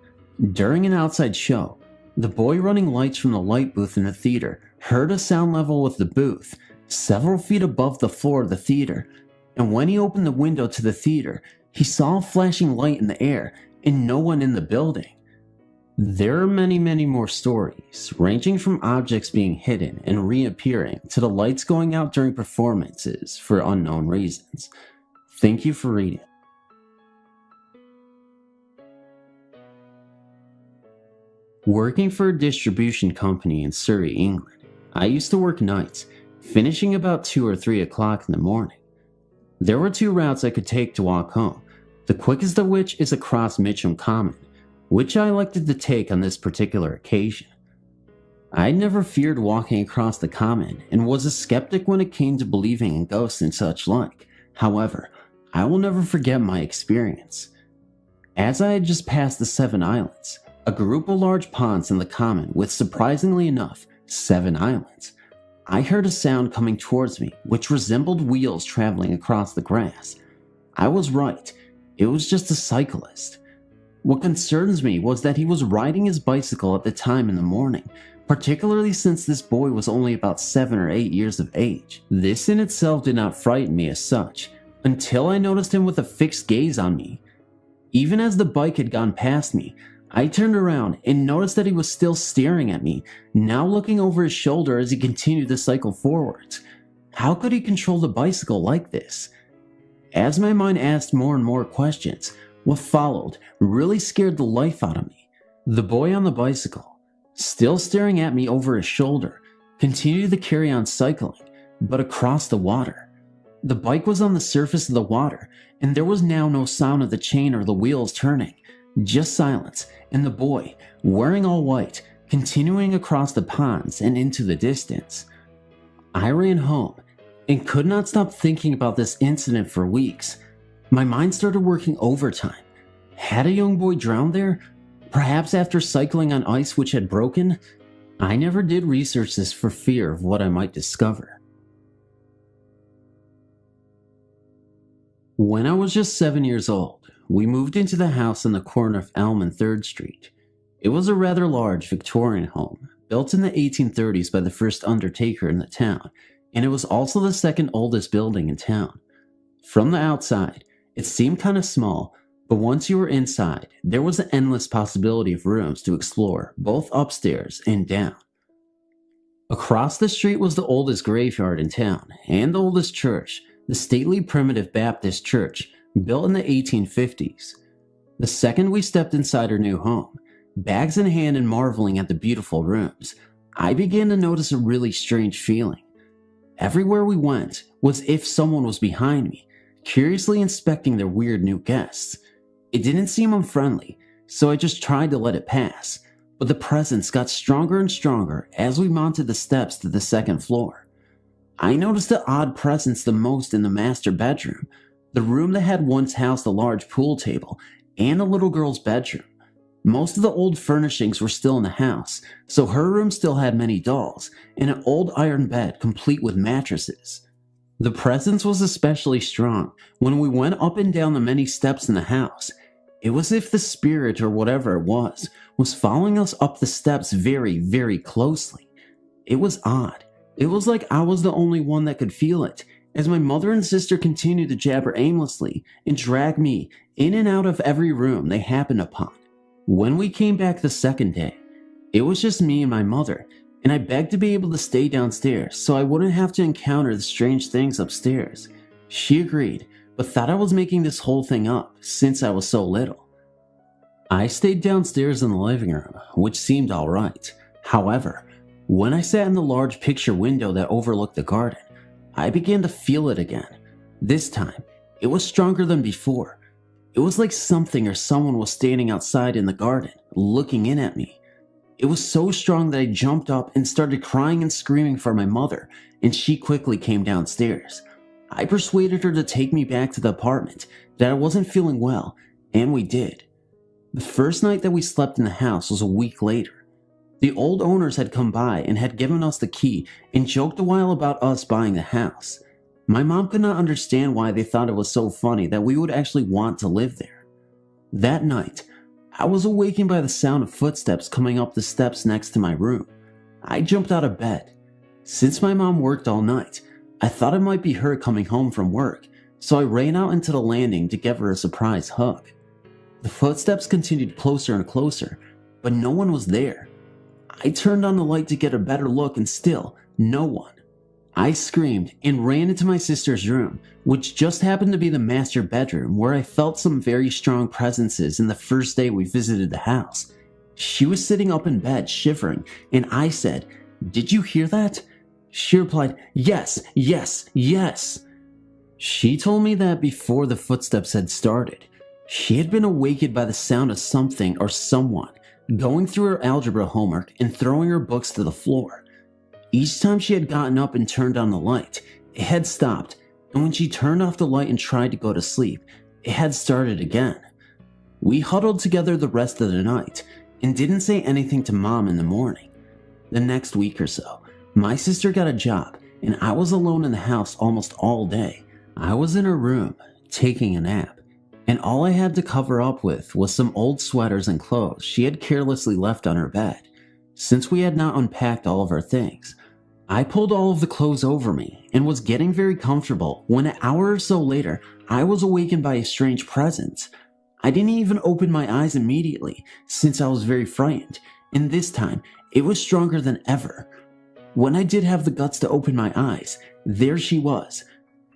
during an outside show, the boy running lights from the light booth in the theater heard a sound level with the booth, several feet above the floor of the theater, and when he opened the window to the theater, he saw a flashing light in the air and no one in the building. There are many more stories, ranging from objects being hidden and reappearing to the lights going out during performances for unknown reasons. Thank you for reading. Working for a distribution company in Surrey, England, I used to work nights, finishing about 2 or 3 o'clock in the morning. There were 2 routes I could take to walk home, the quickest of which is across Mitcham Common, which I elected to take on this particular occasion. I never feared walking across the common and was a skeptic when it came to believing in ghosts and such like. However, I will never forget my experience. As I had just passed the 7 islands, a group of large ponds in the common with, surprisingly enough, 7 islands, I heard a sound coming towards me which resembled wheels traveling across the grass. I was right, it was just a cyclist. What concerns me was that he was riding his bicycle at the time in the morning, particularly since this boy was only about 7 or 8 years of age. This in itself did not frighten me as such, until I noticed him with a fixed gaze on me. Even as the bike had gone past me, I turned around and noticed that he was still staring at me, now looking over his shoulder as he continued to cycle forwards. How could he control the bicycle like this? As my mind asked more and more questions, what followed really scared the life out of me. The boy on the bicycle, still staring at me over his shoulder, continued to carry on cycling, but across the water. The bike was on the surface of the water, and there was now no sound of the chain or the wheels turning, just silence, and the boy, wearing all white, continuing across the ponds and into the distance. I ran home and could not stop thinking about this incident for weeks. My mind started working overtime. Had a young boy drowned there? Perhaps after cycling on ice which had broken? I never did research this for fear of what I might discover. When I was just 7 years old, we moved into the house on the corner of Elm and 3rd Street. It was a rather large Victorian home, built in the 1830s by the first undertaker in the town, and it was also the second oldest building in town. From the outside, it seemed kind of small, but once you were inside, there was an endless possibility of rooms to explore, both upstairs and down. Across the street was the oldest graveyard in town, and the oldest church, the stately Primitive Baptist Church, built in the 1850s. The second we stepped inside our new home, bags in hand and marveling at the beautiful rooms, I began to notice a really strange feeling. Everywhere we went was as if someone was behind me, curiously inspecting their weird new guests. It didn't seem unfriendly, so I just tried to let it pass, but the presence got stronger and stronger as we mounted the steps to the 2nd floor. I noticed the odd presence the most in the master bedroom, the room that had once housed a large pool table, and a little girl's bedroom. Most of the old furnishings were still in the house, so her room still had many dolls, and an old iron bed complete with mattresses. The presence was especially strong when we went up and down the many steps in the house. It was as if the spirit or whatever it was following us up the steps very, very closely. It was odd. It was like I was the only one that could feel it, as my mother and sister continued to jabber aimlessly and drag me in and out of every room they happened upon. When we came back the second day, it was just me and my mother, and I begged to be able to stay downstairs so I wouldn't have to encounter the strange things upstairs. She agreed, but thought I was making this whole thing up since I was so little. I stayed downstairs in the living room, which seemed alright. However, when I sat in the large picture window that overlooked the garden, I began to feel it again. This time, it was stronger than before. It was like something or someone was standing outside in the garden, looking in at me. It was so strong that I jumped up and started crying and screaming for my mother, and she quickly came downstairs. I persuaded her to take me back to the apartment, that I wasn't feeling well, and we did. The first night that we slept in the house was a week later. The old owners had come by and had given us the key and joked a while about us buying the house. My mom could not understand why they thought it was so funny that we would actually want to live there. That night, I was awakened by the sound of footsteps coming up the steps next to my room. I jumped out of bed. Since my mom worked all night, I thought it might be her coming home from work, so I ran out into the landing to give her a surprise hug. The footsteps continued closer and closer, but no one was there. I turned on the light to get a better look and still, no one. I screamed and ran into my sister's room, which just happened to be the master bedroom where I felt some very strong presences in the first day we visited the house. She was sitting up in bed shivering, and I said, "Did you hear that?" She replied, "Yes, yes, yes." She told me that before the footsteps had started, she had been awakened by the sound of something or someone going through her algebra homework and throwing her books to the floor. Each time she had gotten up and turned on the light, it had stopped, and when she turned off the light and tried to go to sleep, it had started again. We huddled together the rest of the night and didn't say anything to Mom in the morning. The next week or so, my sister got a job, and I was alone in the house almost all day. I was in her room, taking a nap, and all I had to cover up with was some old sweaters and clothes she had carelessly left on her bed. Since we had not unpacked all of our things, I pulled all of the clothes over me and was getting very comfortable when an hour or so later, I was awakened by a strange presence. I didn't even open my eyes immediately since I was very frightened, and this time it was stronger than ever. When I did have the guts to open my eyes, there she was.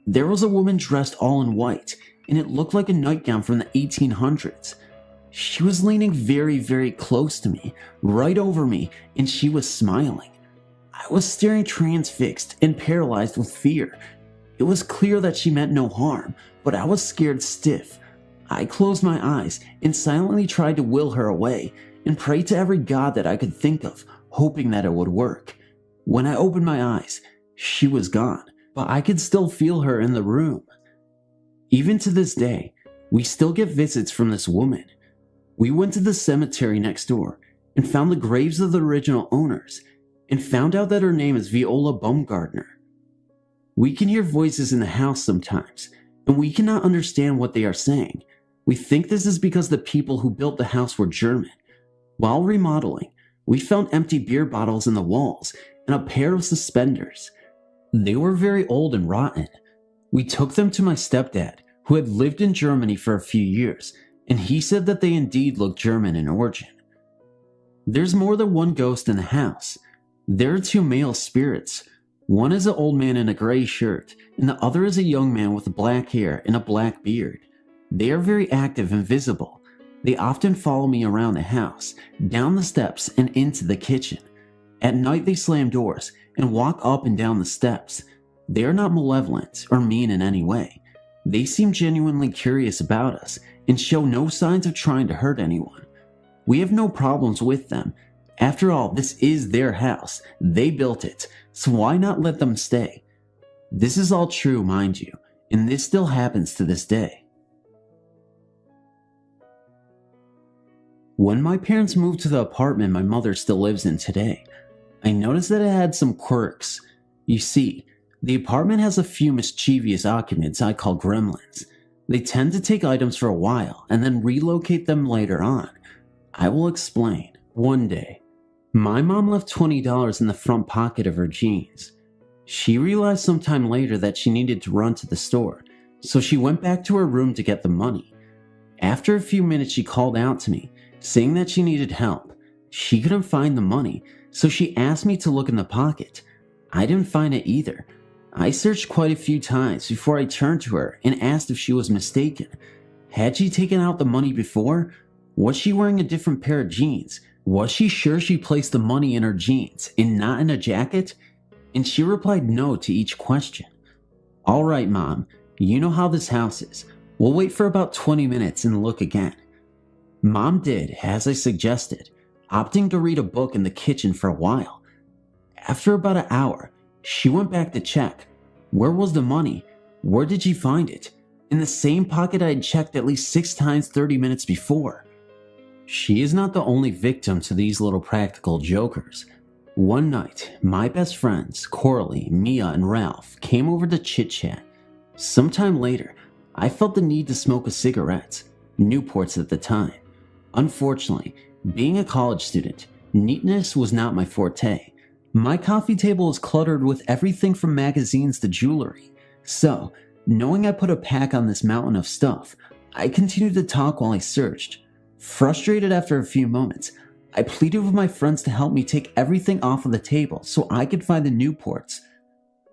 There was a woman dressed all in white, and it looked like a nightgown from the 1800s. She was leaning very, very close to me, right over me, and she was smiling. I was staring transfixed and paralyzed with fear. It was clear that she meant no harm, but I was scared stiff. I closed my eyes and silently tried to will her away and pray to every god that I could think of, hoping that it would work. When I opened my eyes, she was gone, but I could still feel her in the room. Even to this day, we still get visits from this woman. We went to the cemetery next door and found the graves of the original owners and found out that her name is Viola Baumgartner. We can hear voices in the house sometimes, and we cannot understand what they are saying. We think this is because the people who built the house were German. While remodeling, we found empty beer bottles in the walls and a pair of suspenders. They were very old and rotten. We took them to my stepdad, who had lived in Germany for a few years, and he said that they indeed looked German in origin. There's more than one ghost in the house. There are two male spirits. One is an old man in a gray shirt, and the other is a young man with black hair and a black beard. They are very active and visible. They often follow me around the house, down the steps, and into the kitchen. At night they slam doors and walk up and down the steps. They are not malevolent or mean in any way. They seem genuinely curious about us and show no signs of trying to hurt anyone. We have no problems with them. After all, this is their house. They built it, so why not let them stay? This is all true, mind you, and this still happens to this day. When my parents moved to the apartment my mother still lives in today, I noticed that it had some quirks. You see, the apartment has a few mischievous occupants I call gremlins. They tend to take items for a while and then relocate them later on. I will explain. One day, my mom left $20 in the front pocket of her jeans. She realized sometime later that she needed to run to the store, so she went back to her room to get the money. After a few minutes, she called out to me, saying that she needed help. She couldn't find the money, so she asked me to look in the pocket. I didn't find it either. I searched quite a few times before I turned to her and asked if she was mistaken. Had she taken out the money before? Was she wearing a different pair of jeans? Was she sure she placed the money in her jeans and not in a jacket? And she replied no to each question. All right, Mom, you know how this house is. We'll wait for about 20 minutes and look again. Mom did, as I suggested, opting to read a book in the kitchen for a while. After about an hour, she went back to check. Where was the money? Where did she find it? In the same pocket I had checked at least 6 times 30 minutes before. She is not the only victim to these little practical jokers. One night, my best friends, Coralie, Mia, and Ralph, came over to chit-chat. Sometime later, I felt the need to smoke a cigarette, Newports at the time. Unfortunately, being a college student, neatness was not my forte. My coffee table was cluttered with everything from magazines to jewelry. So, knowing I put a pack on this mountain of stuff, I continued to talk while I searched. Frustrated after a few moments, I pleaded with my friends to help me take everything off of the table so I could find the Newports.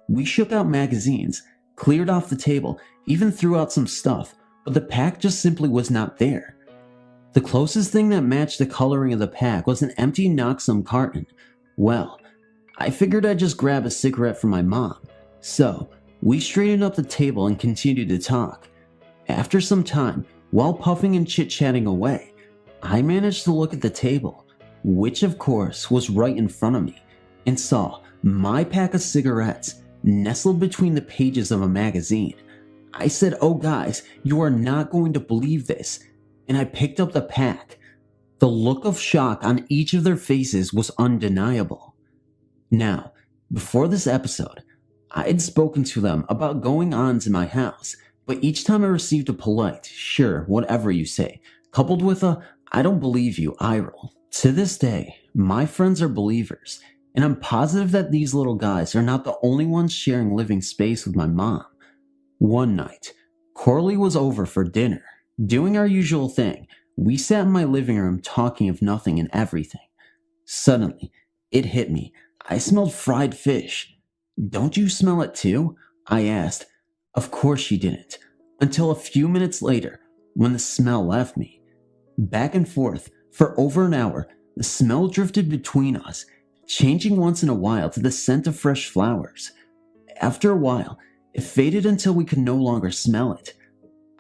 We shook out magazines, cleared off the table, even threw out some stuff, but the pack just simply was not there. The closest thing that matched the coloring of the pack was an empty Noxum carton. Well, I figured I'd just grab a cigarette from my mom. So, we straightened up the table and continued to talk. After some time, while puffing and chit-chatting away, I managed to look at the table, which of course was right in front of me, and saw my pack of cigarettes nestled between the pages of a magazine. I said, "Oh guys, you are not going to believe this," and I picked up the pack. The look of shock on each of their faces was undeniable. Now, before this episode, I had spoken to them about going-ons in my house, but each time I received a polite, "Sure, whatever you say," coupled with a "I don't believe you" eye roll. To this day, my friends are believers, and I'm positive that these little guys are not the only ones sharing living space with my mom. One night, Coralie was over for dinner. Doing our usual thing, we sat in my living room talking of nothing and everything. Suddenly, it hit me. I smelled fried fish. "Don't you smell it too?" I asked. Of course she didn't, until a few minutes later, when the smell left me. Back and forth, for over an hour, the smell drifted between us, changing once in a while to the scent of fresh flowers. After a while, it faded until we could no longer smell it.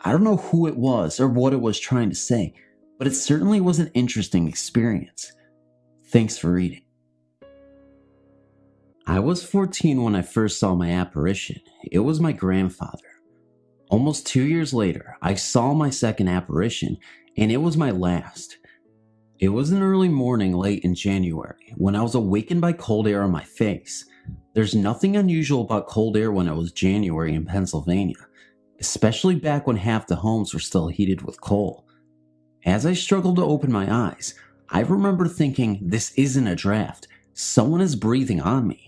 I don't know who it was or what it was trying to say, but it certainly was an interesting experience. Thanks for reading. I was 14 when I first saw my apparition. It was my grandfather. Almost 2 years later, I saw my second apparition, and it was my last. It was an early morning late in January when I was awakened by cold air on my face. There's nothing unusual about cold air when it was January in Pennsylvania, especially back when half the homes were still heated with coal. As I struggled to open my eyes, I remember thinking, this isn't a draft. Someone is breathing on me.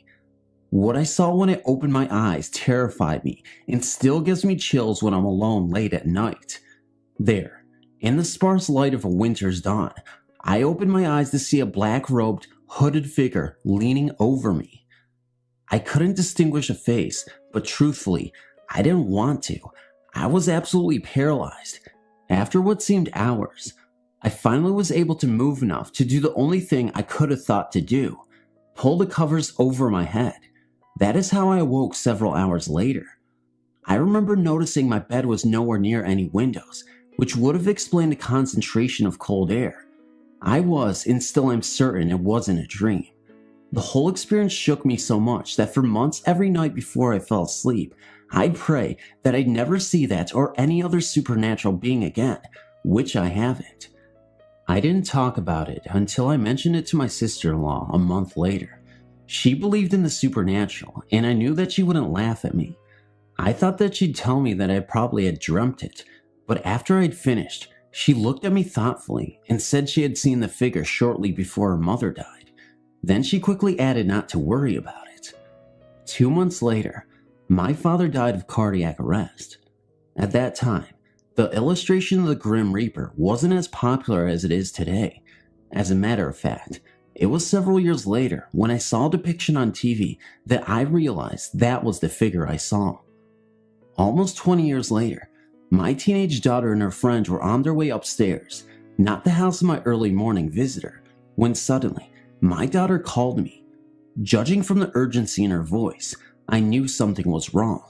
What I saw when I opened my eyes terrified me and still gives me chills when I'm alone late at night. There, in the sparse light of a winter's dawn, I opened my eyes to see a black-robed, hooded figure leaning over me. I couldn't distinguish a face, but truthfully, I didn't want to. I was absolutely paralyzed. After what seemed hours, I finally was able to move enough to do the only thing I could have thought to do: pull the covers over my head. That is how I awoke several hours later. I remember noticing my bed was nowhere near any windows, which would have explained the concentration of cold air. I was, and still am certain it wasn't a dream. The whole experience shook me so much that for months every night before I fell asleep, I'd pray that I'd never see that or any other supernatural being again, which I haven't. I didn't talk about it until I mentioned it to my sister-in-law a month later. She believed in the supernatural, and I knew that she wouldn't laugh at me. I thought that she'd tell me that I probably had dreamt it, But after I'd finished, she looked at me thoughtfully and said she had seen the figure shortly before her mother died. Then she quickly added not to worry about it. 2 months later, my father died of cardiac arrest. At that time, the illustration of the Grim Reaper wasn't as popular as it is today. As a matter of fact, it was several years later when I saw a depiction on TV that I realized that was the figure I saw. Almost 20 years later, my teenage daughter and her friends were on their way upstairs, not the house of my early morning visitor, when suddenly, my daughter called me. Judging from the urgency in her voice, I knew something was wrong.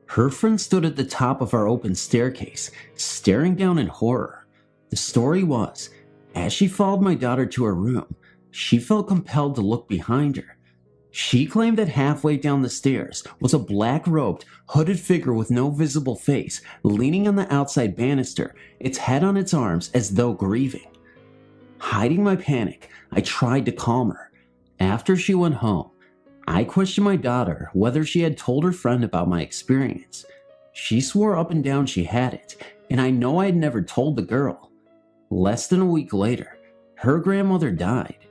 Her friend stood at the top of our open staircase, staring down in horror. The story was, as she followed my daughter to her room, she felt compelled to look behind her. She claimed that halfway down the stairs was a black-robed, hooded figure with no visible face, leaning on the outside banister, its head on its arms as though grieving. Hiding my panic, I tried to calm her. After she went home, I questioned my daughter whether she had told her friend about my experience. She swore up and down she hadn't, and I know I had never told the girl. Less than a week later, her grandmother died.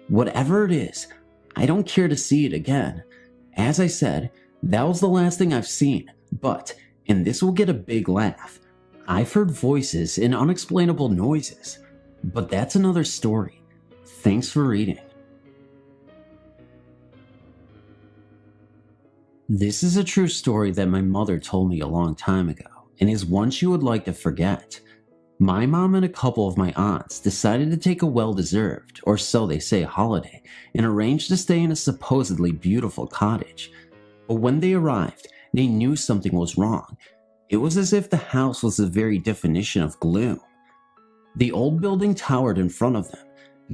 Whatever it is, I don't care to see it again. As I said, that was the last thing I've seen, but, and this will get a big laugh, I've heard voices and unexplainable noises. But that's another story. Thanks for reading. This is a true story that my mother told me a long time ago, and is one she would like to forget. My mom and a couple of my aunts decided to take a well-deserved, or so they say, holiday, and arranged to stay in a supposedly beautiful cottage. But when they arrived, they knew something was wrong. It was as if the house was the very definition of gloom. The old building towered in front of them,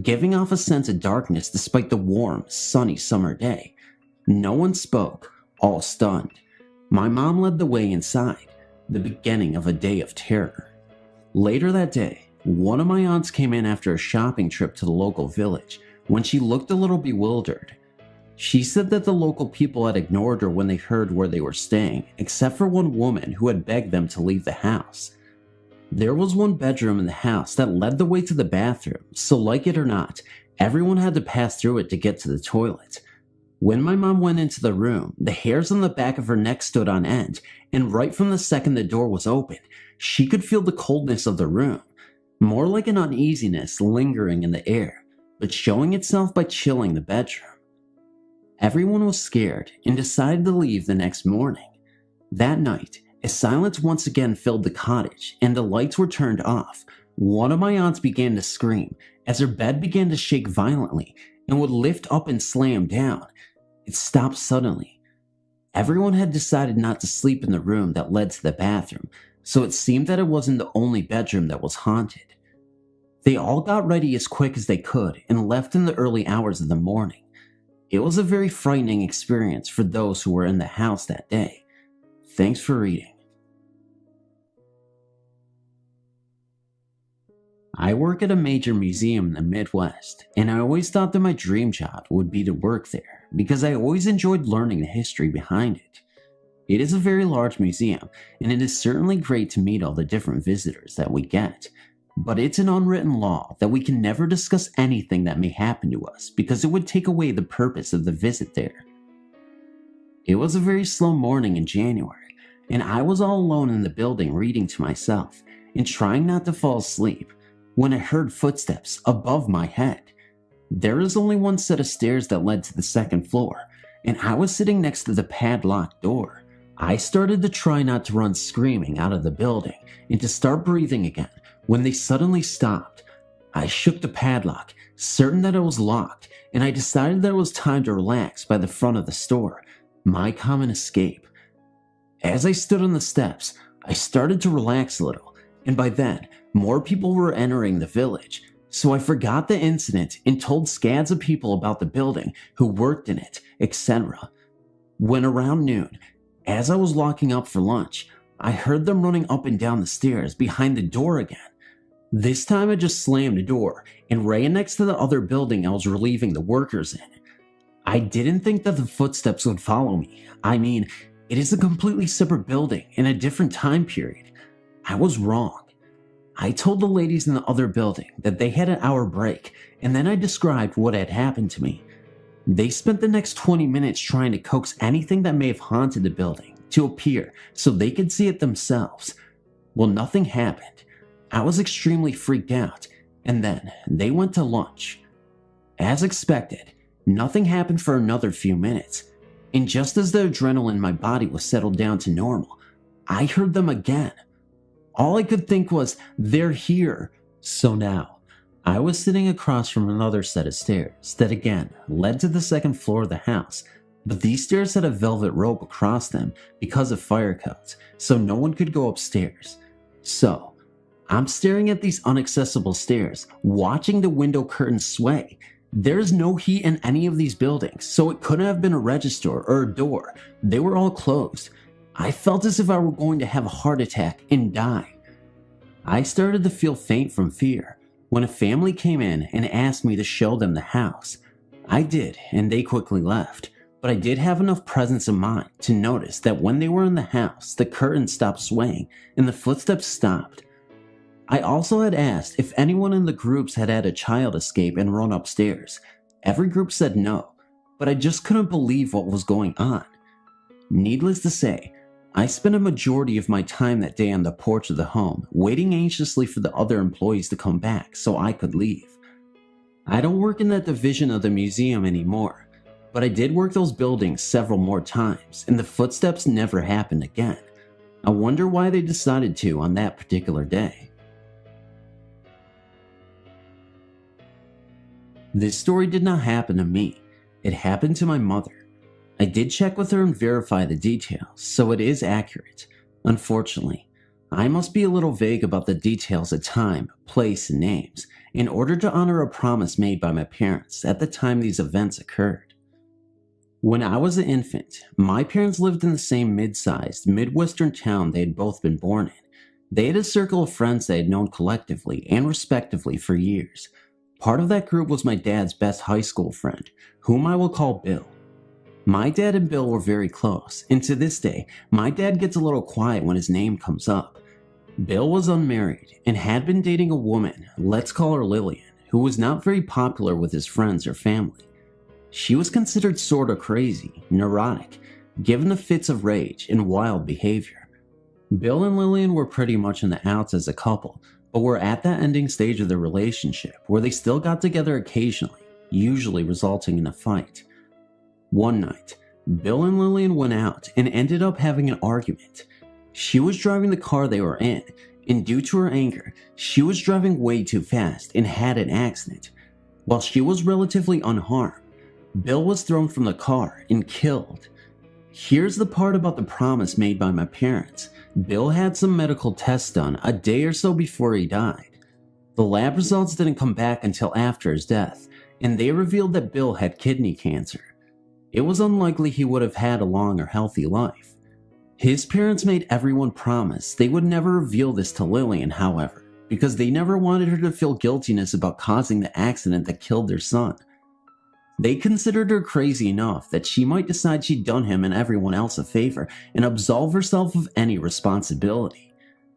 giving off a sense of darkness despite the warm, sunny summer day. No one spoke, all stunned. My mom led the way inside, the beginning of a day of terror. Later that day, one of my aunts came in after a shopping trip to the local village. When she looked a little bewildered, she said that the local people had ignored her when they heard where they were staying, except for one woman who had begged them to leave the house. There was one bedroom in the house that led the way to the bathroom, so like it or not, everyone had to pass through it to get to the toilet. When my mom went into the room, the hairs on the back of her neck stood on end, and right from the second the door was open, she could feel the coldness of the room, more like an uneasiness lingering in the air, but showing itself by chilling the bedroom. Everyone was scared and decided to leave the next morning. That night, as silence once again filled the cottage and the lights were turned off, one of my aunts began to scream as her bed began to shake violently and would lift up and slam down. It stopped suddenly. Everyone had decided not to sleep in the room that led to the bathroom, so it seemed that it wasn't the only bedroom that was haunted. They all got ready as quick as they could and left in the early hours of the morning. It was a very frightening experience for those who were in the house that day. Thanks for reading. I work at a major museum in the Midwest, and I always thought that my dream job would be to work there because I always enjoyed learning the history behind it. It is a very large museum, and it is certainly great to meet all the different visitors that we get, but it's an unwritten law that we can never discuss anything that may happen to us because it would take away the purpose of the visit there. It was a very slow morning in January, and I was all alone in the building reading to myself and trying not to fall asleep when I heard footsteps above my head. There is only one set of stairs that led to the second floor, and I was sitting next to the padlocked door. I started to try not to run screaming out of the building and to start breathing again when they suddenly stopped. I shook the padlock, certain that it was locked, and I decided that it was time to relax by the front of the store, my common escape. As I stood on the steps, I started to relax a little, and by then, more people were entering the village, so I forgot the incident and told scads of people about the building, who worked in it, etc. When around noon, as I was locking up for lunch, I heard them running up and down the stairs behind the door again. This time I just slammed the door and ran next to the other building I was relieving the workers in. I didn't think that the footsteps would follow me. I mean, it is a completely separate building in a different time period. I was wrong. I told the ladies in the other building that they had an hour break, and then I described what had happened to me. They spent the next 20 minutes trying to coax anything that may have haunted the building to appear so they could see it themselves. Well, nothing happened. I was extremely freaked out, and then they went to lunch. As expected, nothing happened for another few minutes, and just as the adrenaline in my body was settled down to normal, I heard them again. All I could think was, they're here. So now, I was sitting across from another set of stairs that again led to the second floor of the house, but these stairs had a velvet rope across them because of fire codes, so no one could go upstairs. So, I'm staring at these inaccessible stairs, watching the window curtains sway. There's no heat in any of these buildings, so it couldn't have been a register or a door. They were all closed. I felt as if I were going to have a heart attack and die. I started to feel faint from fear when a family came in and asked me to show them the house. I did, and they quickly left, but I did have enough presence of mind to notice that when they were in the house, the curtains stopped swaying and the footsteps stopped. I also had asked if anyone in the groups had had a child escape and run upstairs. Every group said no, but I just couldn't believe what was going on. Needless to say, I spent a majority of my time that day on the porch of the home, waiting anxiously for the other employees to come back so I could leave. I don't work in that division of the museum anymore, but I did work those buildings several more times, and the footsteps never happened again. I wonder why they decided to on that particular day. This story did not happen to me. It happened to my mother. I did check with her and verify the details, so it is accurate. Unfortunately, I must be a little vague about the details of time, place, and names in order to honor a promise made by my parents at the time these events occurred. When I was an infant, my parents lived in the same mid-sized, Midwestern town they had both been born in. They had a circle of friends they had known collectively and respectively for years. Part of that group was my dad's best high school friend, whom I will call Bill. My dad and Bill were very close, and to this day, my dad gets a little quiet when his name comes up. Bill was unmarried and had been dating a woman, let's call her Lillian, who was not very popular with his friends or family. She was considered sorta crazy, neurotic, given the fits of rage and wild behavior. Bill and Lillian were pretty much in the outs as a couple, but were at that ending stage of their relationship where they still got together occasionally, usually resulting in a fight. One night, Bill and Lillian went out and ended up having an argument. She was driving the car they were in, and due to her anger, she was driving way too fast and had an accident. While she was relatively unharmed, Bill was thrown from the car and killed. Here's the part about the promise made by my parents. Bill had some medical tests done a day or so before he died. The lab results didn't come back until after his death, and they revealed that Bill had kidney cancer. It was unlikely he would have had a long or healthy life. His parents made everyone promise they would never reveal this to Lillian, however, because they never wanted her to feel guiltiness about causing the accident that killed their son. They considered her crazy enough that she might decide she'd done him and everyone else a favor and absolve herself of any responsibility.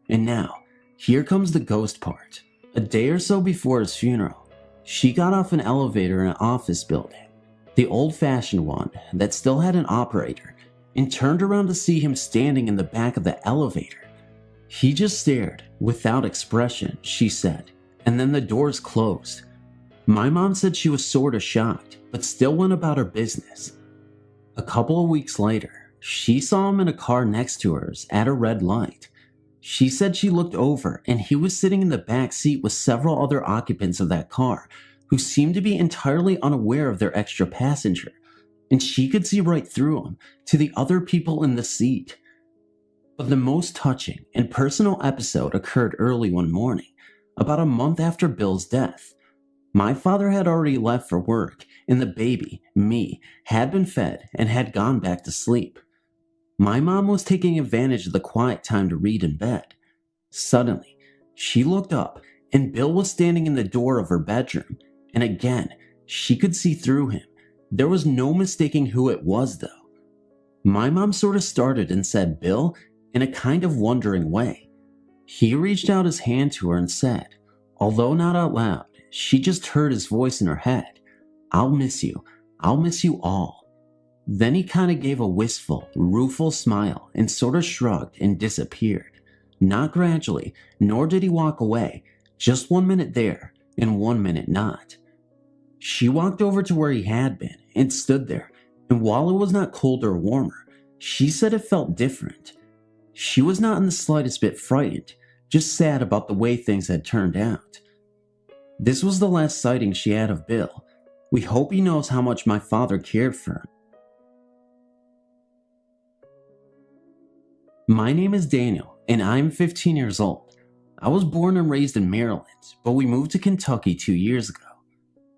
And now, here comes the ghost part. A day or so before his funeral, she got off an elevator in an office building, the old-fashioned one that still had an operator, and turned around to see him standing in the back of the elevator. He just stared, without expression, she said, and then the doors closed. My mom said she was sorta shocked, but still went about her business. A couple of weeks later, she saw him in a car next to hers at a red light. She said she looked over and he was sitting in the back seat with several other occupants of that car who seemed to be entirely unaware of their extra passenger, and she could see right through him to the other people in the seat. But the most touching and personal episode occurred early one morning, about a month after Bill's death. My father had already left for work, and the baby, me, had been fed and had gone back to sleep. My mom was taking advantage of the quiet time to read in bed. Suddenly, she looked up, and Bill was standing in the door of her bedroom, and again, she could see through him. There was no mistaking who it was, though. My mom sort of started and said, "Bill," in a kind of wondering way. He reached out his hand to her and said, although not out loud, she just heard his voice in her head, "I'll miss you. I'll miss you all." Then he kind of gave a wistful, rueful smile and sort of shrugged and disappeared. Not gradually, nor did he walk away, just 1 minute there and 1 minute not. She walked over to where he had been and stood there, and while it was not colder or warmer, she said it felt different. She was not in the slightest bit frightened, just sad about the way things had turned out. This was the last sighting she had of Bill. We hope he knows how much my father cared for him. My name is Daniel, and I'm 15 years old. I was born and raised in Maryland, but we moved to Kentucky 2 years ago.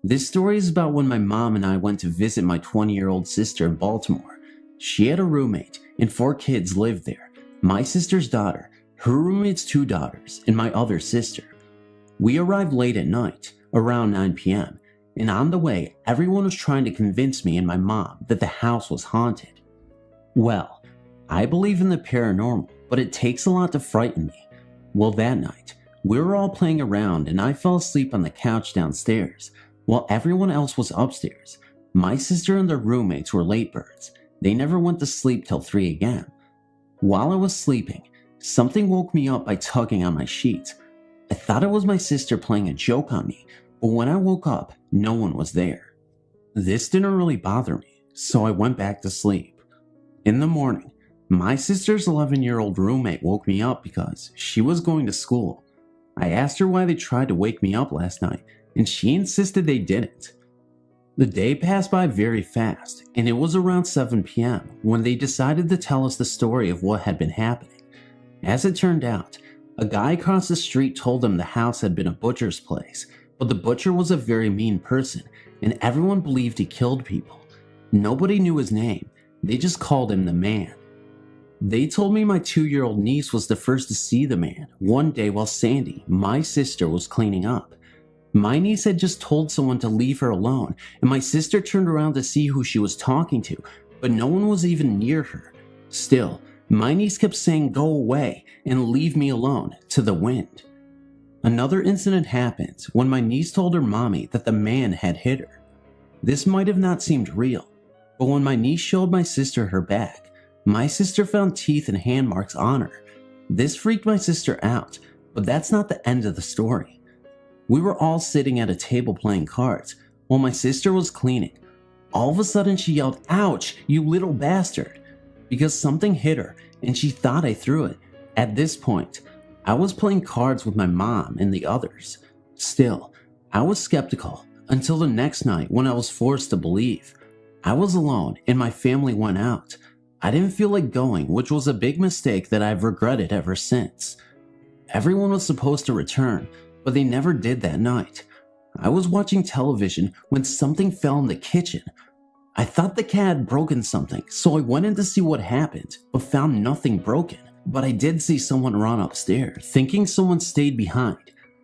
This story is about when my mom and I went to visit my 20-year-old sister in Baltimore. She had a roommate, and 4 kids lived there. My sister's daughter, her roommate's 2 daughters, and my other sister. We arrived late at night, around 9 p.m., and on the way, everyone was trying to convince me and my mom that the house was haunted. Well, I believe in the paranormal, but it takes a lot to frighten me. Well, that night, we were all playing around and I fell asleep on the couch downstairs, while everyone else was upstairs. My sister and their roommates were late birds. They never went to sleep till 3 a.m. While I was sleeping, something woke me up by tugging on my sheets. I thought it was my sister playing a joke on me, but when I woke up, no one was there. This didn't really bother me, so I went back to sleep. In the morning, my sister's 11-year-old roommate woke me up because she was going to school. I asked her why they tried to wake me up last night, and she insisted they didn't. The day passed by very fast, and it was around 7 p.m. when they decided to tell us the story of what had been happening. As it turned out, a guy across the street told them the house had been a butcher's place, but the butcher was a very mean person, and everyone believed he killed people. Nobody knew his name, they just called him the Man. They told me my 2-year-old niece was the first to see the man one day while Sandy, my sister, was cleaning up. My niece had just told someone to leave her alone, and my sister turned around to see who she was talking to, but no one was even near her. Still, my niece kept saying "go away" and "leave me alone" to the wind. Another incident happened when my niece told her mommy that the man had hit her. This might have not seemed real, but when my niece showed my sister her back, my sister found teeth and hand marks on her. This freaked my sister out, but that's not the end of the story. We were all sitting at a table playing cards while my sister was cleaning. All of a sudden she yelled, "Ouch, you little bastard," because something hit her and she thought I threw it. At this point, I was playing cards with my mom and the others. Still, I was skeptical until the next night when I was forced to believe. I was alone and my family went out. I didn't feel like going, which was a big mistake that I've regretted ever since. Everyone was supposed to return, but they never did that night. I was watching television when something fell in the kitchen. I thought the cat had broken something, so I went in to see what happened, but found nothing broken. But I did see someone run upstairs, thinking someone stayed behind.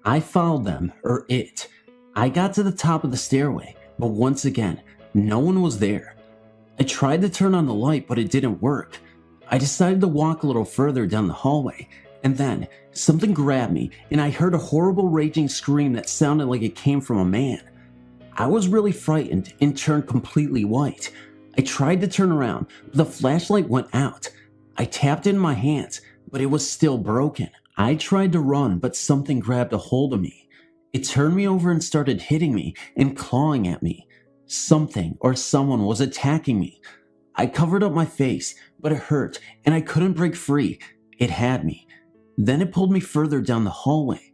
I followed them, or it. I got to the top of the stairway, but once again, no one was there. I tried to turn on the light, but it didn't work. I decided to walk a little further down the hallway, and then something grabbed me, and I heard a horrible raging scream that sounded like it came from a man. I was really frightened and turned completely white. I tried to turn around, but the flashlight went out. I tapped it in my hands, but it was still broken. I tried to run, but something grabbed a hold of me. It turned me over and started hitting me and clawing at me. Something or someone was attacking me. I covered up my face, but it hurt and I couldn't break free. It had me. Then it pulled me further down the hallway.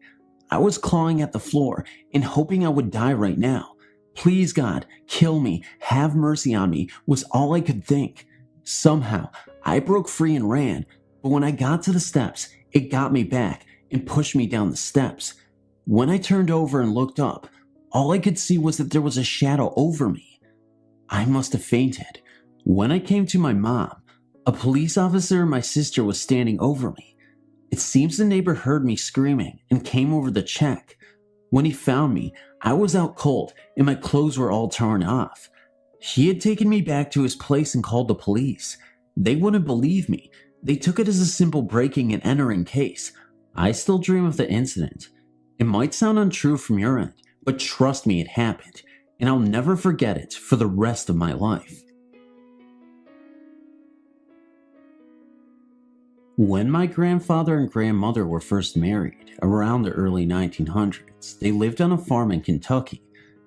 I was clawing at the floor and hoping I would die right now. Please God, kill me, have mercy on me, was all I could think. Somehow, I broke free and ran, but when I got to the steps, it got me back and pushed me down the steps. When I turned over and looked up, all I could see was that there was a shadow over me. I must have fainted. When I came to my mom, a police officer and my sister was standing over me. It seems the neighbor heard me screaming and came over to check. When he found me, I was out cold and my clothes were all torn off. He had taken me back to his place and called the police. They wouldn't believe me. They took it as a simple breaking and entering case. I still dream of the incident. It might sound untrue from your end, but trust me, it happened, and I'll never forget it for the rest of my life. When my grandfather and grandmother were first married, around the early 1900s, they lived on a farm in Kentucky.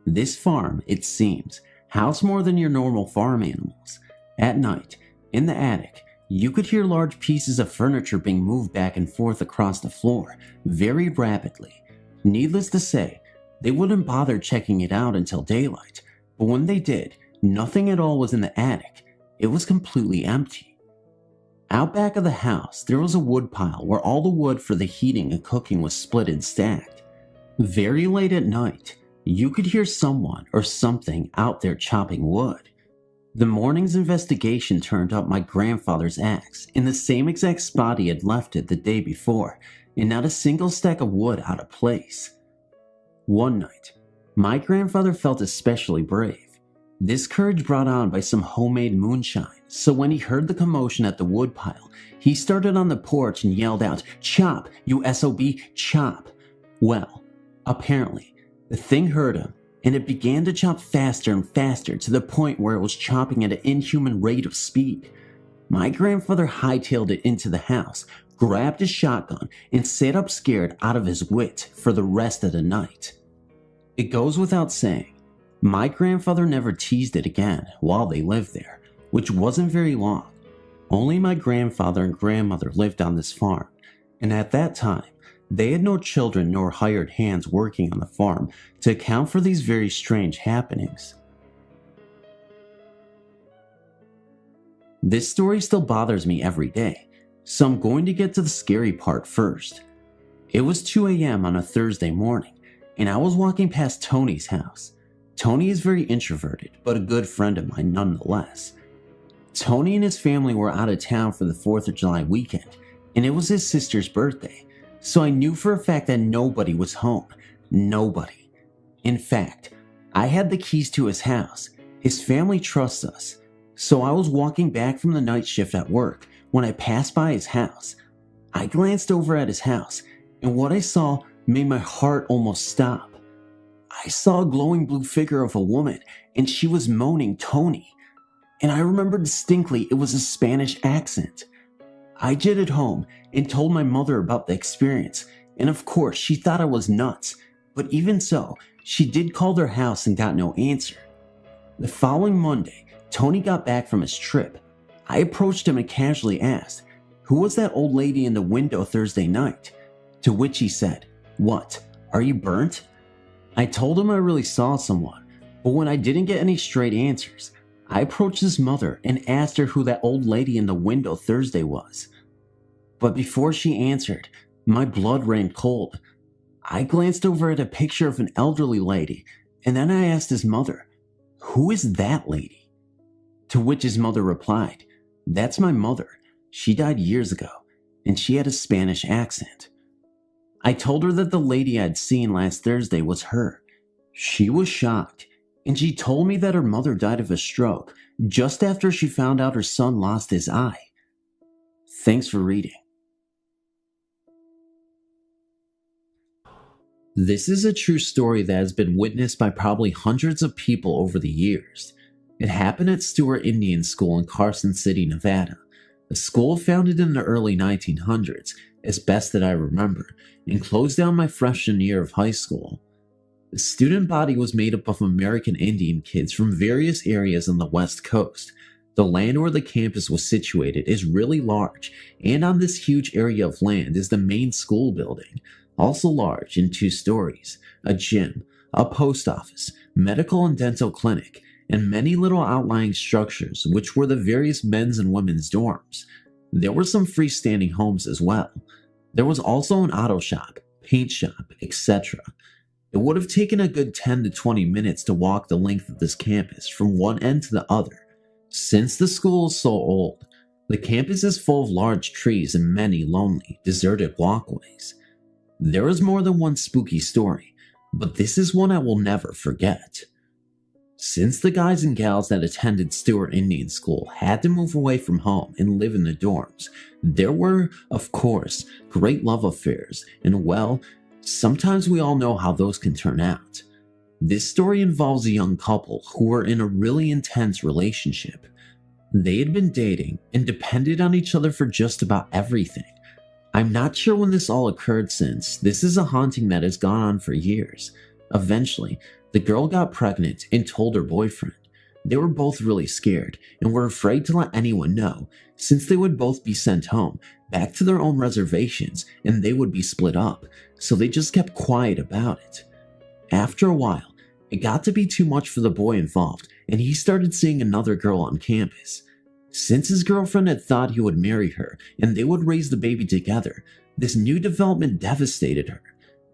This farm, it seems, housed more than your normal farm animals. At night, in the attic, you could hear large pieces of furniture being moved back and forth across the floor, very rapidly. Needless to say, they wouldn't bother checking it out until daylight, but when they did, nothing at all was in the attic. It was completely empty. Out back of the house, there was a wood pile where all the wood for the heating and cooking was split and stacked. Very late at night, you could hear someone or something out there chopping wood. The morning's investigation turned up my grandfather's axe in the same exact spot he had left it the day before, and not a single stack of wood out of place. One night, my grandfather felt especially brave. This courage brought on by some homemade moonshine, so when he heard the commotion at the woodpile, he started on the porch and yelled out, "Chop, you SOB, chop!" Well, apparently, the thing heard him, and it began to chop faster and faster to the point where it was chopping at an inhuman rate of speed. My grandfather hightailed it into the house, grabbed his shotgun, and sat up scared out of his wit for the rest of the night. It goes without saying, my grandfather never teased it again while they lived there, which wasn't very long. Only my grandfather and grandmother lived on this farm, and at that time, they had no children nor hired hands working on the farm to account for these very strange happenings. This story still bothers me every day, so I'm going to get to the scary part first. It was 2 a.m. on a Thursday morning, and I was walking past Tony's house. Tony is very introverted, but a good friend of mine nonetheless. Tony and his family were out of town for the 4th of July weekend, and it was his sister's birthday. So I knew for a fact that nobody was home. Nobody. In fact, I had the keys to his house. His family trusts us. So I was walking back from the night shift at work when I passed by his house. I glanced over at his house, and what I saw made my heart almost stop. I saw a glowing blue figure of a woman, and she was moaning Tony. And I remember distinctly it was a Spanish accent. I jetted home and told my mother about the experience, and of course she thought I was nuts, but even so, she did call their house and got no answer. The following Monday, Tony got back from his trip. I approached him and casually asked, "Who was that old lady in the window Thursday night?" To which he said, "What, are you burnt?" I told him I really saw someone, but when I didn't get any straight answers, I approached his mother and asked her who that old lady in the window Thursday was. But before she answered, my blood ran cold. I glanced over at a picture of an elderly lady, and then I asked his mother, "Who is that lady?" To which his mother replied, "That's my mother. She died years ago, and she had a Spanish accent." I told her that the lady I'd seen last Thursday was her. She was shocked, and she told me that her mother died of a stroke just after she found out her son lost his eye. Thanks for reading. This is a true story that has been witnessed by probably hundreds of people over the years. It happened at Stewart Indian School in Carson City, Nevada, a school founded in the early 1900s, as best that I remember, and closed down my freshman year of high school. The student body was made up of American Indian kids from various areas on the West Coast. The land where the campus was situated is really large, and on this huge area of land is the main school building, also large in 2 stories, a gym, a post office, medical and dental clinic, and many little outlying structures which were the various men's and women's dorms. There were some freestanding homes as well. There was also an auto shop, paint shop, etc. It would have taken a good 10 to 20 minutes to walk the length of this campus from one end to the other. Since the school is so old, the campus is full of large trees and many lonely, deserted walkways. There is more than one spooky story, but this is one I will never forget. Since the guys and gals that attended Stewart Indian School had to move away from home and live in the dorms, there were, of course, great love affairs, and well, sometimes we all know how those can turn out. This story involves a young couple who were in a really intense relationship. They had been dating and depended on each other for just about everything. I'm not sure when this all occurred, since this is a haunting that has gone on for years. Eventually, the girl got pregnant and told her boyfriend. They were both really scared and were afraid to let anyone know, since they would both be sent home, back to their own reservations, and they would be split up, so they just kept quiet about it. After a while, it got to be too much for the boy involved, and he started seeing another girl on campus. Since his girlfriend had thought he would marry her and they would raise the baby together, this new development devastated her.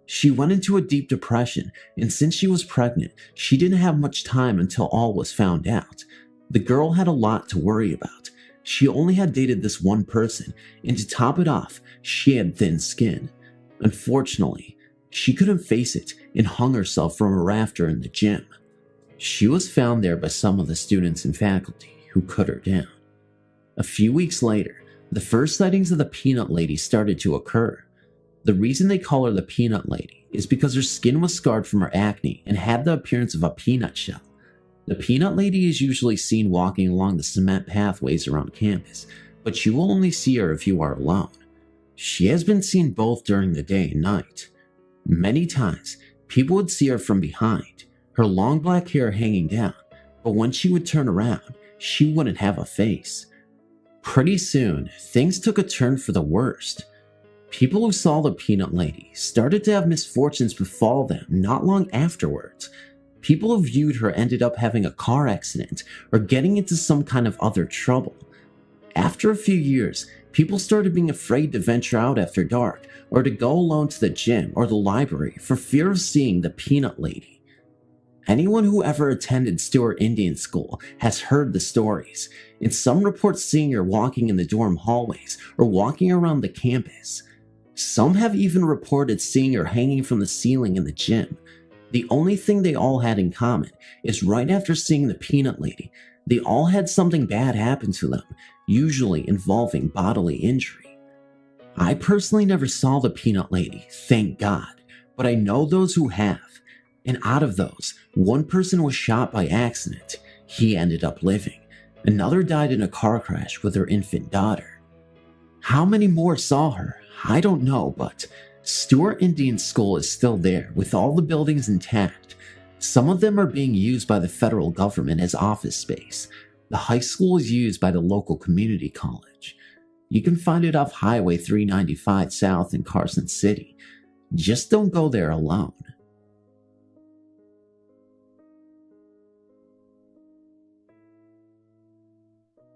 She went into a deep depression, and since she was pregnant, she didn't have much time until all was found out. The girl had a lot to worry about. She only had dated this one person, and to top it off, she had thin skin. Unfortunately, she couldn't face it and hung herself from a rafter in the gym. She was found there by some of the students and faculty who cut her down. A few weeks later, the first sightings of the Peanut Lady started to occur. The reason they call her the Peanut Lady is because her skin was scarred from her acne and had the appearance of a peanut shell. The Peanut Lady is usually seen walking along the cement pathways around campus, but you will only see her if you are alone. She has been seen both during the day and night. Many times, people would see her from behind, her long black hair hanging down, but when she would turn around, she wouldn't have a face. Pretty soon, things took a turn for the worst. People who saw the Peanut Lady started to have misfortunes befall them not long afterwards. People who viewed her ended up having a car accident or getting into some kind of other trouble. After a few years, people started being afraid to venture out after dark or to go alone to the gym or the library for fear of seeing the Peanut Lady. Anyone who ever attended Stewart Indian School has heard the stories, and some report seeing her walking in the dorm hallways or walking around the campus. Some have even reported seeing her hanging from the ceiling in the gym. The only thing they all had in common is right after seeing the Peanut Lady, they all had something bad happen to them, usually involving bodily injury. I personally never saw the Peanut Lady, thank God, but I know those who have. And out of those, one person was shot by accident. He ended up living. Another died in a car crash with her infant daughter. How many more saw her? I don't know, but Stewart Indian School is still there with all the buildings intact. Some of them are being used by the federal government as office space. The high school is used by the local community college. You can find it off Highway 395 South in Carson City. Just don't go there alone.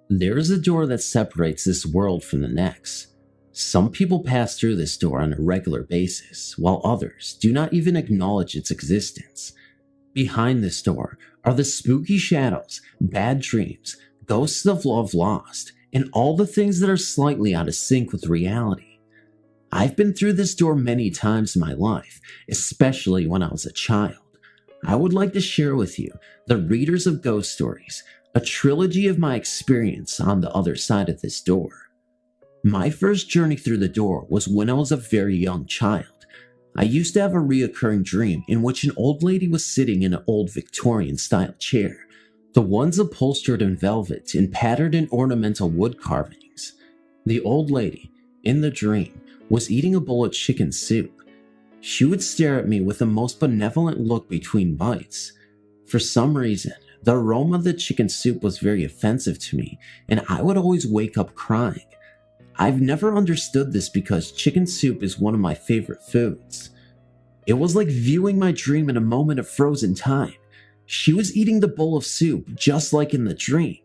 There is a door that separates this world from the next. Some people pass through this door on a regular basis, while others do not even acknowledge its existence. Behind this door are the spooky shadows, bad dreams, ghosts of love lost, and all the things that are slightly out of sync with reality. I've been through this door many times in my life, especially when I was a child. I would like to share with you, the readers of ghost stories, a trilogy of my experience on the other side of this door. My first journey through the door was when I was a very young child. I used to have a reoccurring dream in which an old lady was sitting in an old Victorian-style chair, the ones upholstered in velvet and patterned in ornamental wood carvings. The old lady, in the dream, was eating a bowl of chicken soup. She would stare at me with the most benevolent look between bites. For some reason, the aroma of the chicken soup was very offensive to me, and I would always wake up crying. I've never understood this because chicken soup is one of my favorite foods. It was like viewing my dream in a moment of frozen time. She was eating the bowl of soup just like in the dream.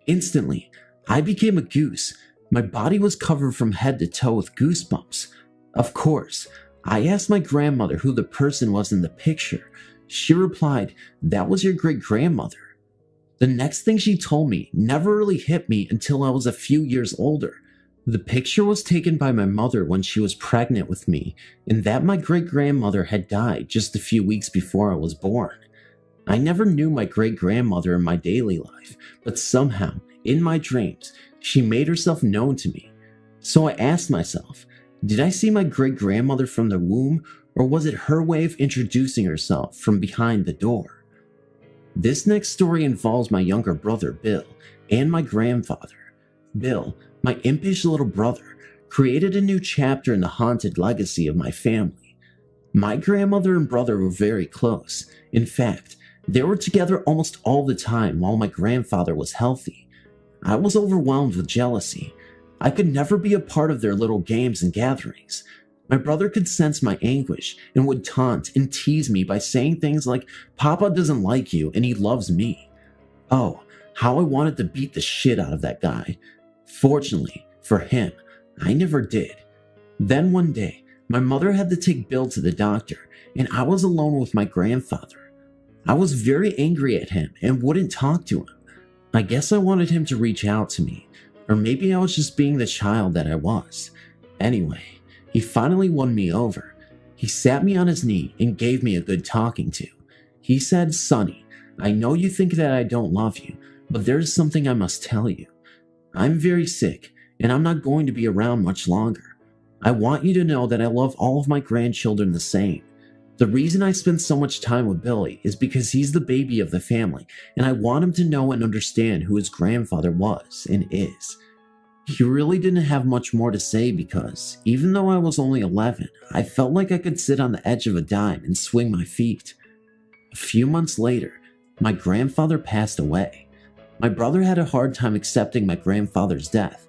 Instantly, I became a goose. My body was covered from head to toe with goosebumps. Of course, I asked my grandmother who the person was in the picture. She replied, "That was your great-grandmother." The next thing she told me never really hit me until I was a few years older. The picture was taken by my mother when she was pregnant with me, and that my great-grandmother had died just a few weeks before I was born. I never knew my great-grandmother in my daily life, but somehow, in my dreams, she made herself known to me. So I asked myself, did I see my great-grandmother from the womb, or was it her way of introducing herself from behind the door? This next story involves my younger brother, Bill, and my grandfather. Bill, my impish little brother, created a new chapter in the haunted legacy of my family. My grandmother and brother were very close. In fact, they were together almost all the time while my grandfather was healthy. I was overwhelmed with jealousy. I could never be a part of their little games and gatherings. My brother could sense my anguish and would taunt and tease me by saying things like, "Papa doesn't like you and he loves me." Oh, how I wanted to beat the shit out of that guy. Fortunately for him, I never did. Then one day, my mother had to take Bill to the doctor, and I was alone with my grandfather. I was very angry at him and wouldn't talk to him. I guess I wanted him to reach out to me, or maybe I was just being the child that I was. Anyway, he finally won me over. He sat me on his knee and gave me a good talking to. He said, "Sonny, I know you think that I don't love you, but there is something I must tell you. I'm very sick, and I'm not going to be around much longer. I want you to know that I love all of my grandchildren the same. The reason I spend so much time with Billy is because he's the baby of the family, and I want him to know and understand who his grandfather was and is." He really didn't have much more to say because, even though I was only 11, I felt like I could sit on the edge of a dime and swing my feet. A few months later, my grandfather passed away. My brother had a hard time accepting my grandfather's death,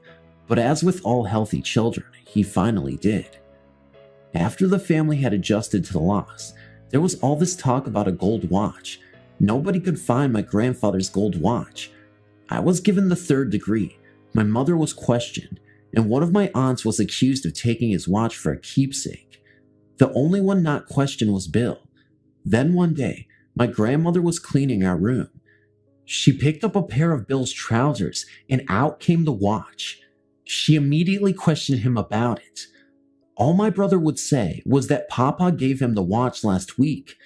but as with all healthy children, he finally did. After the family had adjusted to the loss, there was all this talk about a gold watch. Nobody could find my grandfather's gold watch. I was given the 3rd degree. My mother was questioned, and one of my aunts was accused of taking his watch for a keepsake. The only one not questioned was Bill. Then one day, my grandmother was cleaning our room. She picked up a pair of Bill's trousers, and out came the watch. She immediately questioned him about it. All my brother would say was that Papa gave him the watch last week.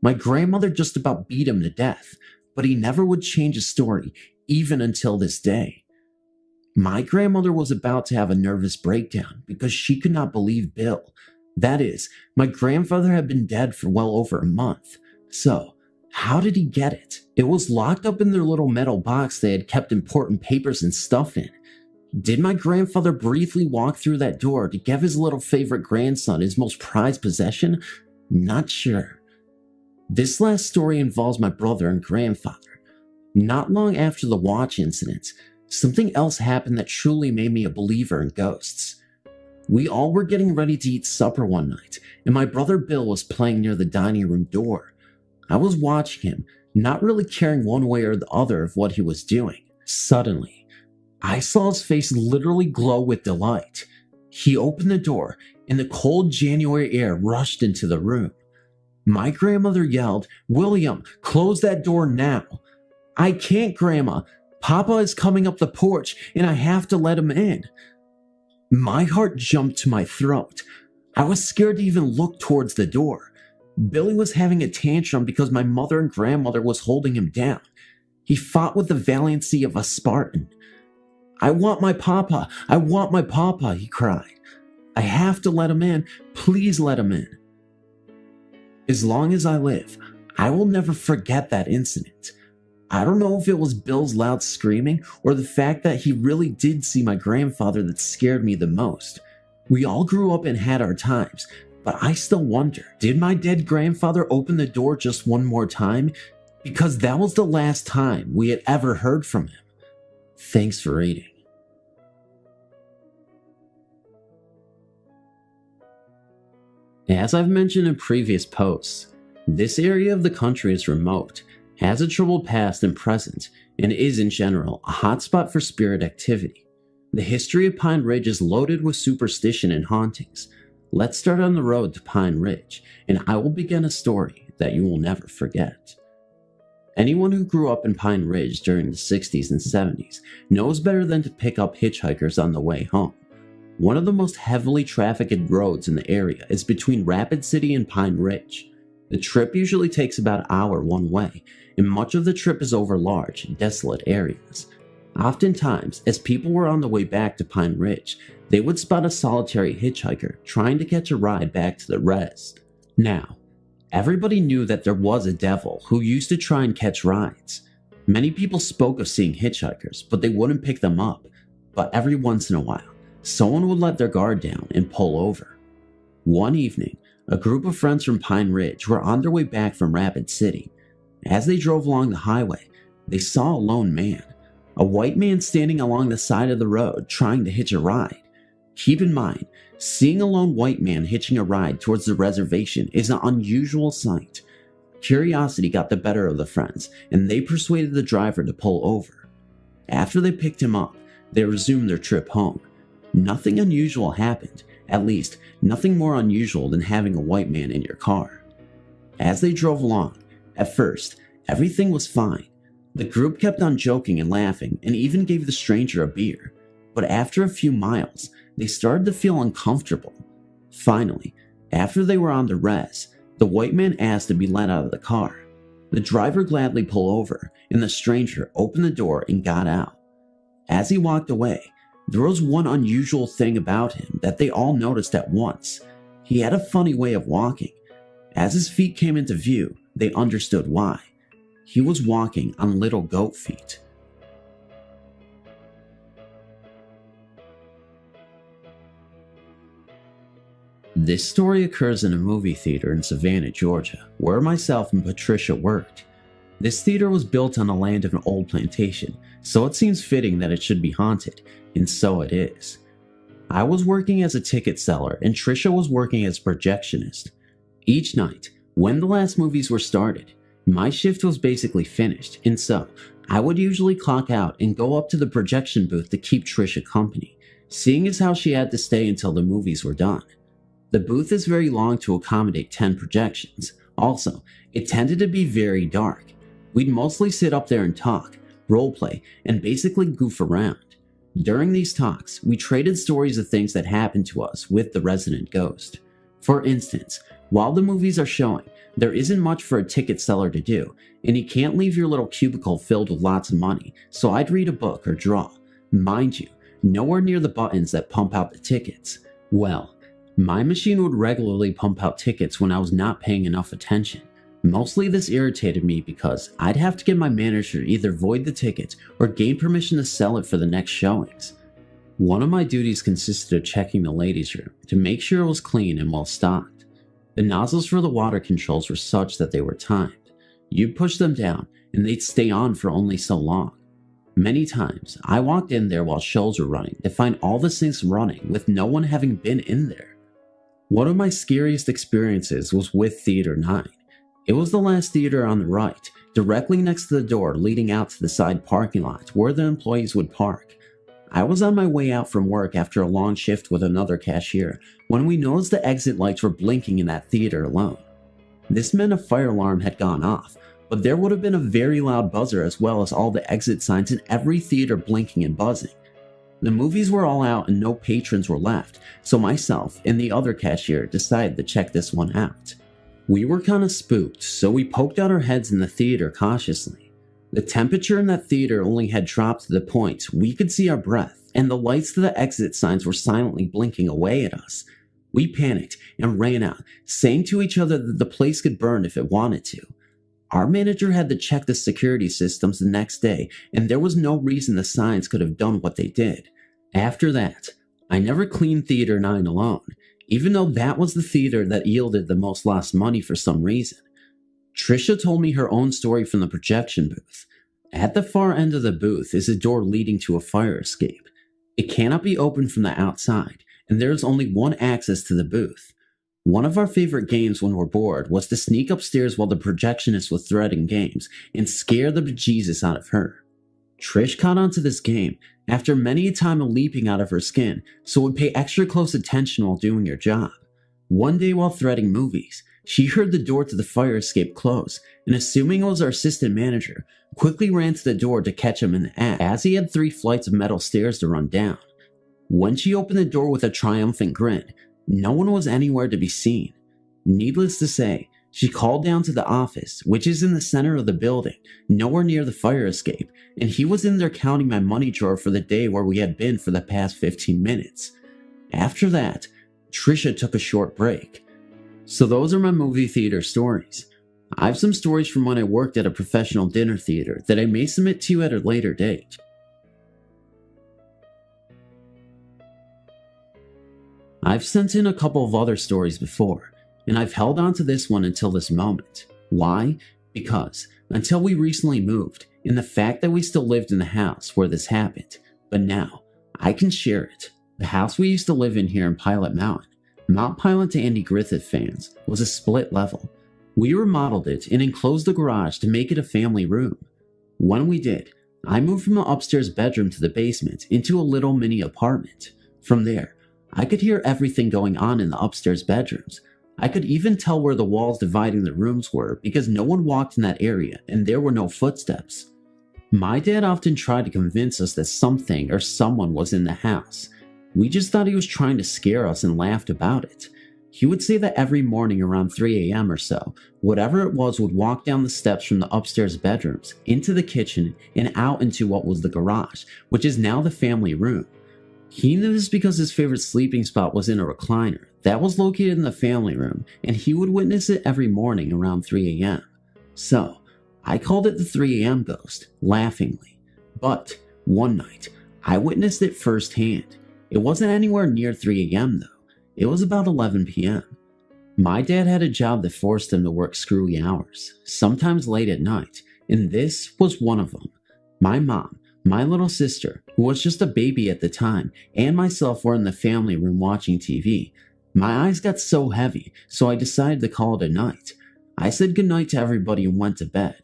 My grandmother just about beat him to death, but he never would change his story, even until this day. My grandmother was about to have a nervous breakdown because she could not believe Bill. That is, my grandfather had been dead for well over a month. So, how did he get it? It was locked up in their little metal box they had kept important papers and stuff in. Did my grandfather briefly walk through that door to give his little favorite grandson his most prized possession? Not sure. This last story involves my brother and grandfather. Not long after the watch incident, something else happened that truly made me a believer in ghosts. We all were getting ready to eat supper one night, and my brother Bill was playing near the dining room door. I was watching him, not really caring one way or the other of what he was doing. Suddenly, I saw his face literally glow with delight. He opened the door, and the cold January air rushed into the room. My grandmother yelled, "William, close that door now." "I can't, Grandma. Papa is coming up the porch, and I have to let him in." My heart jumped to my throat. I was scared to even look towards the door. Billy was having a tantrum because my mother and grandmother was holding him down. He fought with the valiancy of a Spartan. "I want my papa! I want my papa!" he cried. "I have to let him in. Please let him in." As long as I live, I will never forget that incident. I don't know if it was Bill's loud screaming or the fact that he really did see my grandfather that scared me the most. We all grew up and had our times, but I still wonder, did my dead grandfather open the door just one more time? Because that was the last time we had ever heard from him. Thanks for reading. As I've mentioned in previous posts, this area of the country is remote, has a troubled past and present, and is in general a hotspot for spirit activity. The history of Pine Ridge is loaded with superstition and hauntings. Let's start on the road to Pine Ridge, and I will begin a story that you will never forget. Anyone who grew up in Pine Ridge during the 60s and 70s knows better than to pick up hitchhikers on the way home. One of the most heavily trafficked roads in the area is between Rapid City and Pine Ridge. The trip usually takes about an hour one way, and much of the trip is over large, desolate areas. Oftentimes, as people were on the way back to Pine Ridge, they would spot a solitary hitchhiker trying to catch a ride back to the res. Now, everybody knew that there was a devil who used to try and catch rides. Many people spoke of seeing hitchhikers, but they wouldn't pick them up. But every once in a while, someone would let their guard down and pull over. One evening, a group of friends from Pine Ridge were on their way back from Rapid City. As they drove along the highway, they saw a lone man, a white man standing along the side of the road trying to hitch a ride. Keep in mind, seeing a lone white man hitching a ride towards the reservation is an unusual sight. Curiosity got the better of the friends, and they persuaded the driver to pull over. After they picked him up, they resumed their trip home. Nothing unusual happened, at least nothing more unusual than having a white man in your car. As they drove along, at first, everything was fine. The group kept on joking and laughing and even gave the stranger a beer. But after a few miles, they started to feel uncomfortable. Finally, after they were on the res, the white man asked to be let out of the car. The driver gladly pulled over, and the stranger opened the door and got out. As he walked away, there was one unusual thing about him that they all noticed at once. He had a funny way of walking. As his feet came into view, they understood why. He was walking on little goat feet. This story occurs in a movie theater in Savannah, Georgia, where myself and Patricia worked. This theater was built on the land of an old plantation, so it seems fitting that it should be haunted, and so it is. I was working as a ticket seller and Trisha was working as a projectionist. Each night, when the last movies were started, my shift was basically finished, and so I would usually clock out and go up to the projection booth to keep Trisha company, seeing as how she had to stay until the movies were done. The booth is very long to accommodate 10 projections. Also, it tended to be very dark. We'd mostly sit up there and talk, roleplay, and basically goof around. During these talks, we traded stories of things that happened to us with the resident ghost. For instance, while the movies are showing, there isn't much for a ticket seller to do, and you can't leave your little cubicle filled with lots of money, so I'd read a book or draw. Mind you, nowhere near the buttons that pump out the tickets. Well, my machine would regularly pump out tickets when I was not paying enough attention. Mostly this irritated me because I'd have to get my manager to either void the tickets or gain permission to sell it for the next showings. One of my duties consisted of checking the ladies' room to make sure it was clean and well stocked. The nozzles for the water controls were such that they were timed. You'd push them down and they'd stay on for only so long. Many times, I walked in there while shows were running to find all the sinks running with no one having been in there. One of my scariest experiences was with Theater 9. It was the last theater on the right, directly next to the door leading out to the side parking lot where the employees would park. I was on my way out from work after a long shift with another cashier when we noticed the exit lights were blinking in that theater alone. This meant a fire alarm had gone off, but there would have been a very loud buzzer as well as all the exit signs in every theater blinking and buzzing. The movies were all out and no patrons were left, so myself and the other cashier decided to check this one out. We were kinda spooked, so we poked out our heads in the theater cautiously. The temperature in that theater only had dropped to the point we could see our breath, and the lights to the exit signs were silently blinking away at us. We panicked and ran out, saying to each other that the place could burn if it wanted to. Our manager had to check the security systems the next day, and there was no reason the signs could have done what they did. After that, I never cleaned Theater 9 alone, even though that was the theater that yielded the most lost money for some reason. Trisha told me her own story from the projection booth. At the far end of the booth is a door leading to a fire escape. It cannot be opened from the outside, and there is only one access to the booth. One of our favorite games when we're bored was to sneak upstairs while the projectionist was threading games and scare the bejesus out of her. Trish caught onto this game after many a time of leaping out of her skin, so would pay extra close attention while doing her job. One day while threading movies, she heard the door to the fire escape close, and assuming it was our assistant manager, quickly ran to the door to catch him in the act, as he had 3 flights of metal stairs to run down. When she opened the door with a triumphant grin, no one was anywhere to be seen. Needless to say, She called down to the office, which is in the center of the building, nowhere near the fire escape, and he was in there counting my money drawer for the day where we had been for the past 15 minutes. After that, Trisha took a short break. So those are my movie theater stories. I have some stories from when I worked at a professional dinner theater that I may submit to you at a later date. I've sent in a couple of other stories before, and I've held on to this one until this moment. Why? Because until we recently moved, and the fact that we still lived in the house where this happened, but now I can share it. The house we used to live in here in Pilot Mountain, Mount Pilot to Andy Griffith fans, was a split level. We remodeled it and enclosed the garage to make it a family room. When we did, I moved from the upstairs bedroom to the basement into a little mini apartment. From there, I could hear everything going on in the upstairs bedrooms. I could even tell where the walls dividing the rooms were because no one walked in that area and there were no footsteps. My dad often tried to convince us that something or someone was in the house. We just thought he was trying to scare us and laughed about it. He would say that every morning around 3 a.m. or so, whatever it was would walk down the steps from the upstairs bedrooms, into the kitchen, and out into what was the garage, which is now the family room. He knew this because his favorite sleeping spot was in a recliner that was located in the family room, and he would witness it every morning around 3 a.m. So, I called it the 3 a.m. ghost, laughingly. But, one night, I witnessed it firsthand. It wasn't anywhere near 3 a.m. though. It was about 11 p.m. My dad had a job that forced him to work screwy hours, sometimes late at night, and this was one of them. My mom, my little sister, who was just a baby at the time, and myself were in the family room watching TV. My eyes got so heavy, so I decided to call it a night. I said goodnight to everybody and went to bed.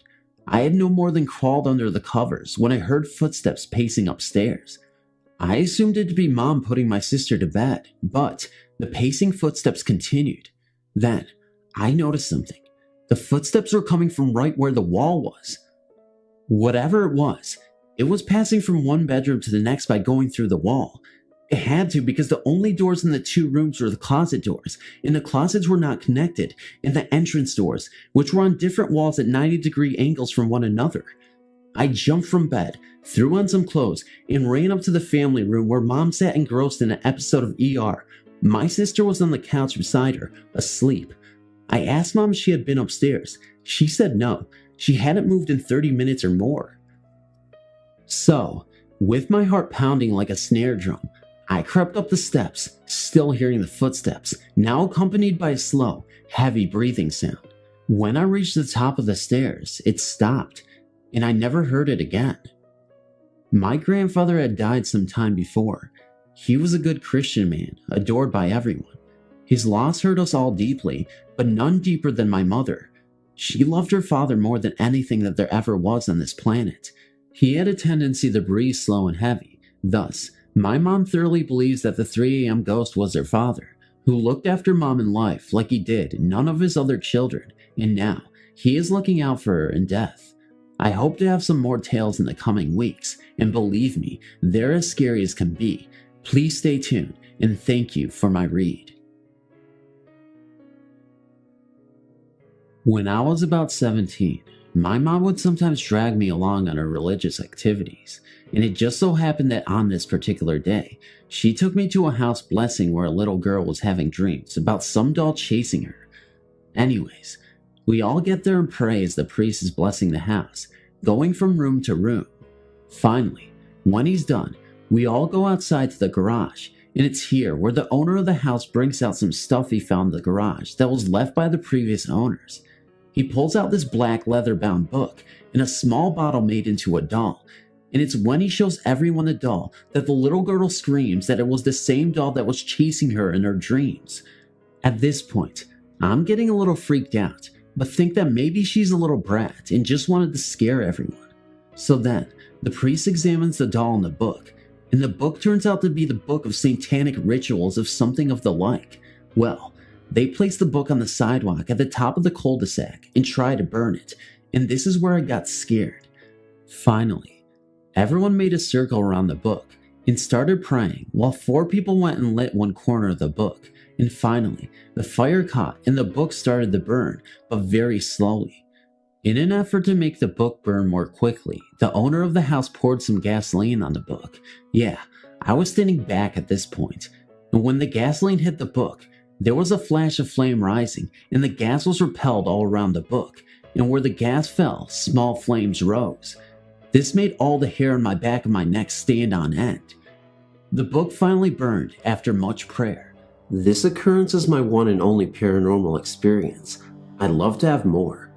I had no more than crawled under the covers when I heard footsteps pacing upstairs. I assumed it to be Mom putting my sister to bed, but the pacing footsteps continued. Then, I noticed something. The footsteps were coming from right where the wall was. Whatever it was passing from one bedroom to the next by going through the wall. It had to because the only doors in the two rooms were the closet doors, and the closets were not connected, and the entrance doors, which were on different walls at 90-degree angles from one another. I jumped from bed, threw on some clothes, and ran up to the family room where Mom sat engrossed in an episode of ER. My sister was on the couch beside her, asleep. I asked Mom if she had been upstairs. She said no. She hadn't moved in 30 minutes or more. So, with my heart pounding like a snare drum, I crept up the steps, still hearing the footsteps, now accompanied by a slow, heavy breathing sound. When I reached the top of the stairs, it stopped, and I never heard it again. My grandfather had died some time before. He was a good Christian man, adored by everyone. His loss hurt us all deeply, but none deeper than my mother. She loved her father more than anything that there ever was on this planet. He had a tendency to breathe slow and heavy. Thus, my mom thoroughly believes that the 3 a.m. ghost was her father, who looked after Mom in life like he did none of his other children, and now he is looking out for her in death. I hope to have some more tales in the coming weeks, and believe me, they're as scary as can be. Please stay tuned, and thank you for my read. When I was about 17, my mom would sometimes drag me along on her religious activities, and it just so happened that on this particular day, she took me to a house blessing where a little girl was having dreams about some doll chasing her. Anyways, we all get there and pray as the priest is blessing the house, going from room to room. Finally, when he's done, we all go outside to the garage, and it's here where the owner of the house brings out some stuff he found in the garage that was left by the previous owners. He pulls out this black leather-bound book and a small bottle made into a doll, and it's when he shows everyone the doll that the little girl screams that it was the same doll that was chasing her in her dreams. At this point, I'm getting a little freaked out, but think that maybe she's a little brat and just wanted to scare everyone. So then, the priest examines the doll in the book, and the book turns out to be the book of satanic rituals of something of the like. Well, they place the book on the sidewalk at the top of the cul-de-sac and try to burn it, and this is where I got scared. Finally, everyone made a circle around the book, and started praying while 4 people went and lit one corner of the book. And finally, the fire caught and the book started to burn, but very slowly. In an effort to make the book burn more quickly, the owner of the house poured some gasoline on the book. Yeah, I was standing back at this point, and when the gasoline hit the book, there was a flash of flame rising, and the gas was repelled all around the book, and where the gas fell, small flames rose. This made all the hair on my back of my neck stand on end. The book finally burned after much prayer. This occurrence is my one and only paranormal experience. I'd love to have more.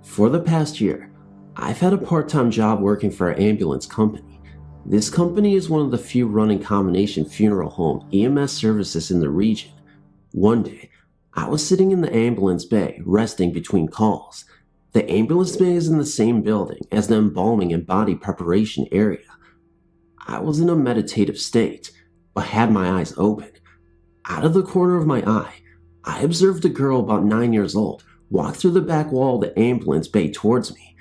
For the past year, I've had a part-time job working for an ambulance company. This company is one of the few running combination funeral home EMS services in the region. One day, I was sitting in the ambulance bay, resting between calls. The ambulance bay is in the same building as the embalming and body preparation area. I was in a meditative state, but had my eyes open. Out of the corner of my eye, I observed a girl about 9 years old walk through the back wall of the ambulance bay towards me.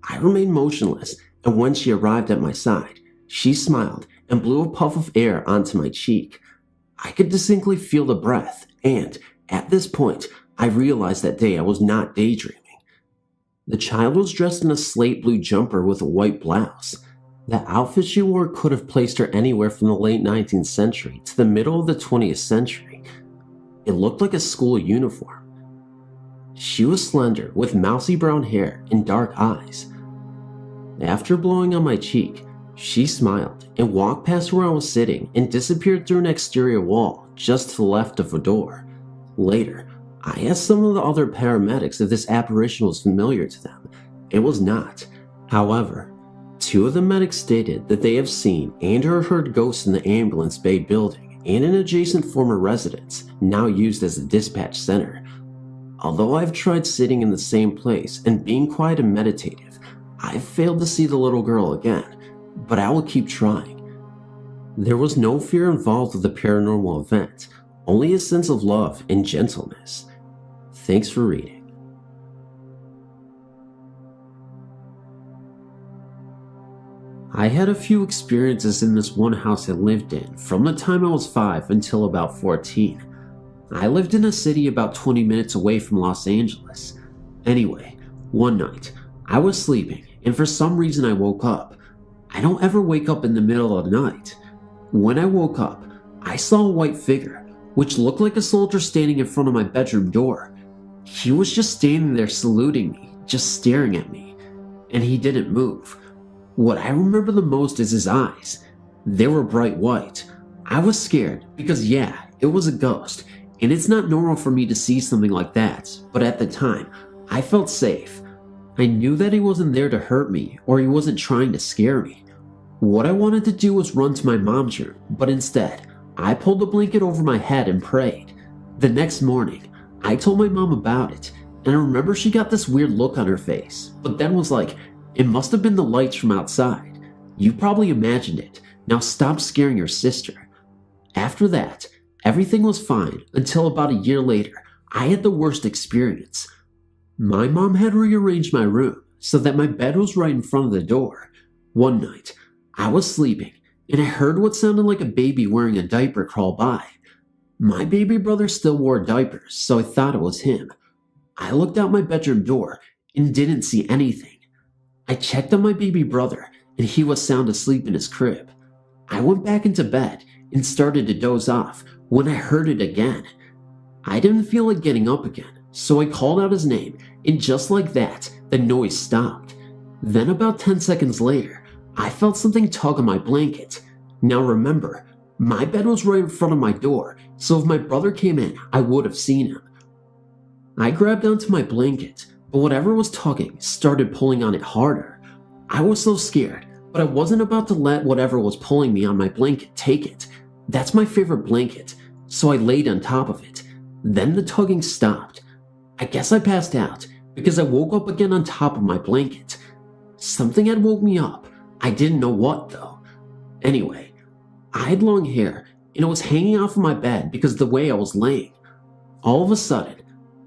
I remained motionless, and when she arrived at my side, she smiled and blew a puff of air onto my cheek. I could distinctly feel the breath, and at this point, I realized that day I was not daydreaming. The child was dressed in a slate blue jumper with a white blouse. The outfit she wore could have placed her anywhere from the late 19th century to the middle of the 20th century. It looked like a school uniform. She was slender, with mousy brown hair and dark eyes. After blowing on my cheek, she smiled and walked past where I was sitting and disappeared through an exterior wall just to the left of a door. Later, I asked some of the other paramedics if this apparition was familiar to them. It was not. However, 2 of the medics stated that they have seen and or heard ghosts in the ambulance bay building and an adjacent former residence, now used as a dispatch center. Although I've tried sitting in the same place and being quiet and meditative, I've failed to see the little girl again, but I will keep trying. There was no fear involved with the paranormal event, only a sense of love and gentleness. Thanks for reading. I had a few experiences in this one house I lived in from the time I was 5 until about 14. I lived in a city about 20 minutes away from Los Angeles. Anyway, one night, I was sleeping and for some reason I woke up. I don't ever wake up in the middle of the night. When I woke up, I saw a white figure, which looked like a soldier standing in front of my bedroom door. He was just standing there saluting me, just staring at me, and he didn't move. What I remember the most is his eyes. They were bright white. I was scared because yeah, it was a ghost, and it's not normal for me to see something like that, but at the time, I felt safe. I knew that he wasn't there to hurt me or he wasn't trying to scare me. What I wanted to do was run to my mom's room, but instead, I pulled a blanket over my head and prayed. The next morning, I told my mom about it, and I remember she got this weird look on her face, but then was like, "It must have been the lights from outside. You probably imagined it. Now stop scaring your sister." After that, everything was fine until about a year later, I had the worst experience. My mom had rearranged my room so that my bed was right in front of the door. One night, I was sleeping and I heard what sounded like a baby wearing a diaper crawl by. My baby brother still wore diapers, so I thought it was him. I looked out my bedroom door and didn't see anything. I checked on my baby brother and he was sound asleep in his crib. I went back into bed and started to doze off when I heard it again. I didn't feel like getting up again, so I called out his name, and just like that, the noise stopped. Then about 10 seconds later, I felt something tug on my blanket. Now remember, my bed was right in front of my door, so if my brother came in, I would have seen him. I grabbed onto my blanket, but whatever was tugging started pulling on it harder. I was so scared, but I wasn't about to let whatever was pulling me on my blanket take it. That's my favorite blanket, so I laid on top of it. Then the tugging stopped. I guess I passed out because I woke up again on top of my blanket. Something had woke me up. I didn't know what though. Anyway, I had long hair and it was hanging off of my bed because of the way I was laying. All of a sudden,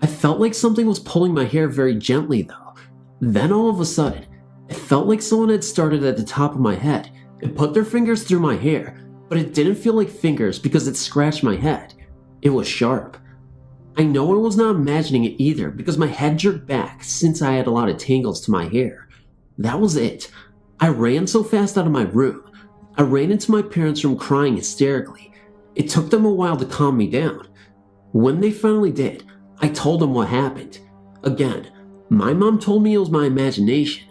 I felt like something was pulling my hair very gently though. Then all of a sudden, it felt like someone had started at the top of my head and put their fingers through my hair but it didn't feel like fingers because it scratched my head. It was sharp. I know I was not imagining it either because my head jerked back since I had a lot of tangles to my hair. That was it. I ran so fast out of my room. I ran into my parents' room crying hysterically. It took them a while to calm me down. When they finally did, I told them what happened. Again, my mom told me it was my imagination.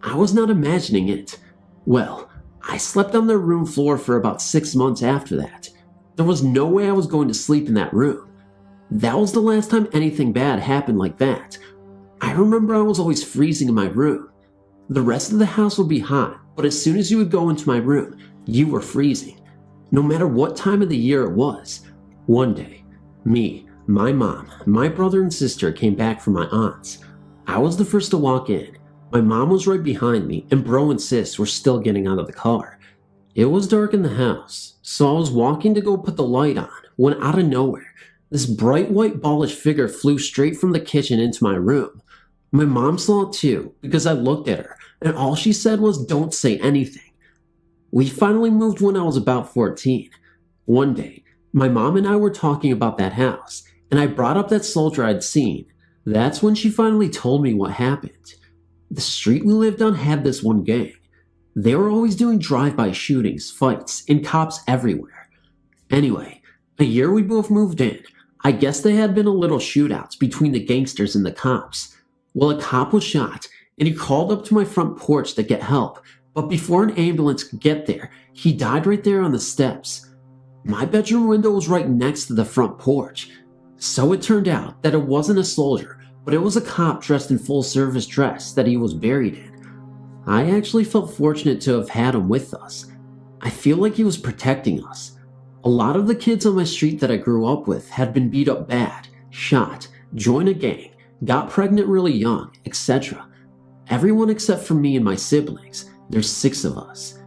I was not imagining it. Well, I slept on their room floor for about 6 months after that. There was no way I was going to sleep in that room. That was the last time anything bad happened like that. I remember I was always freezing in my room. The rest of the house would be hot, but as soon as you would go into my room, you were freezing. No matter what time of the year it was. One day, me, my mom, my brother and sister came back from my aunt's. I was the first to walk in. My mom was right behind me, and bro and sis were still getting out of the car. It was dark in the house, so I was walking to go put the light on, when out of nowhere, this bright white ballish figure flew straight from the kitchen into my room. My mom saw it too, because I looked at her, and all she said was, "Don't say anything." We finally moved when I was about 14. One day, my mom and I were talking about that house, and I brought up that soldier I'd seen. That's when she finally told me what happened. The street we lived on had this one gang. They were always doing drive-by shootings, fights, and cops everywhere. Anyway, a year we both moved in, I guess there had been a little shootouts between the gangsters and the cops. Well, a cop was shot, and he crawled up to my front porch to get help, but before an ambulance could get there, he died right there on the steps. My bedroom window was right next to the front porch, so it turned out that it wasn't a soldier, but it was a cop dressed in full service dress that he was buried in. I actually felt fortunate to have had him with us. I feel like he was protecting us. A lot of the kids on my street that I grew up with had been beat up bad, shot, joined a gang, got pregnant really young, etc. Everyone except for me and my siblings. There's 6 of us.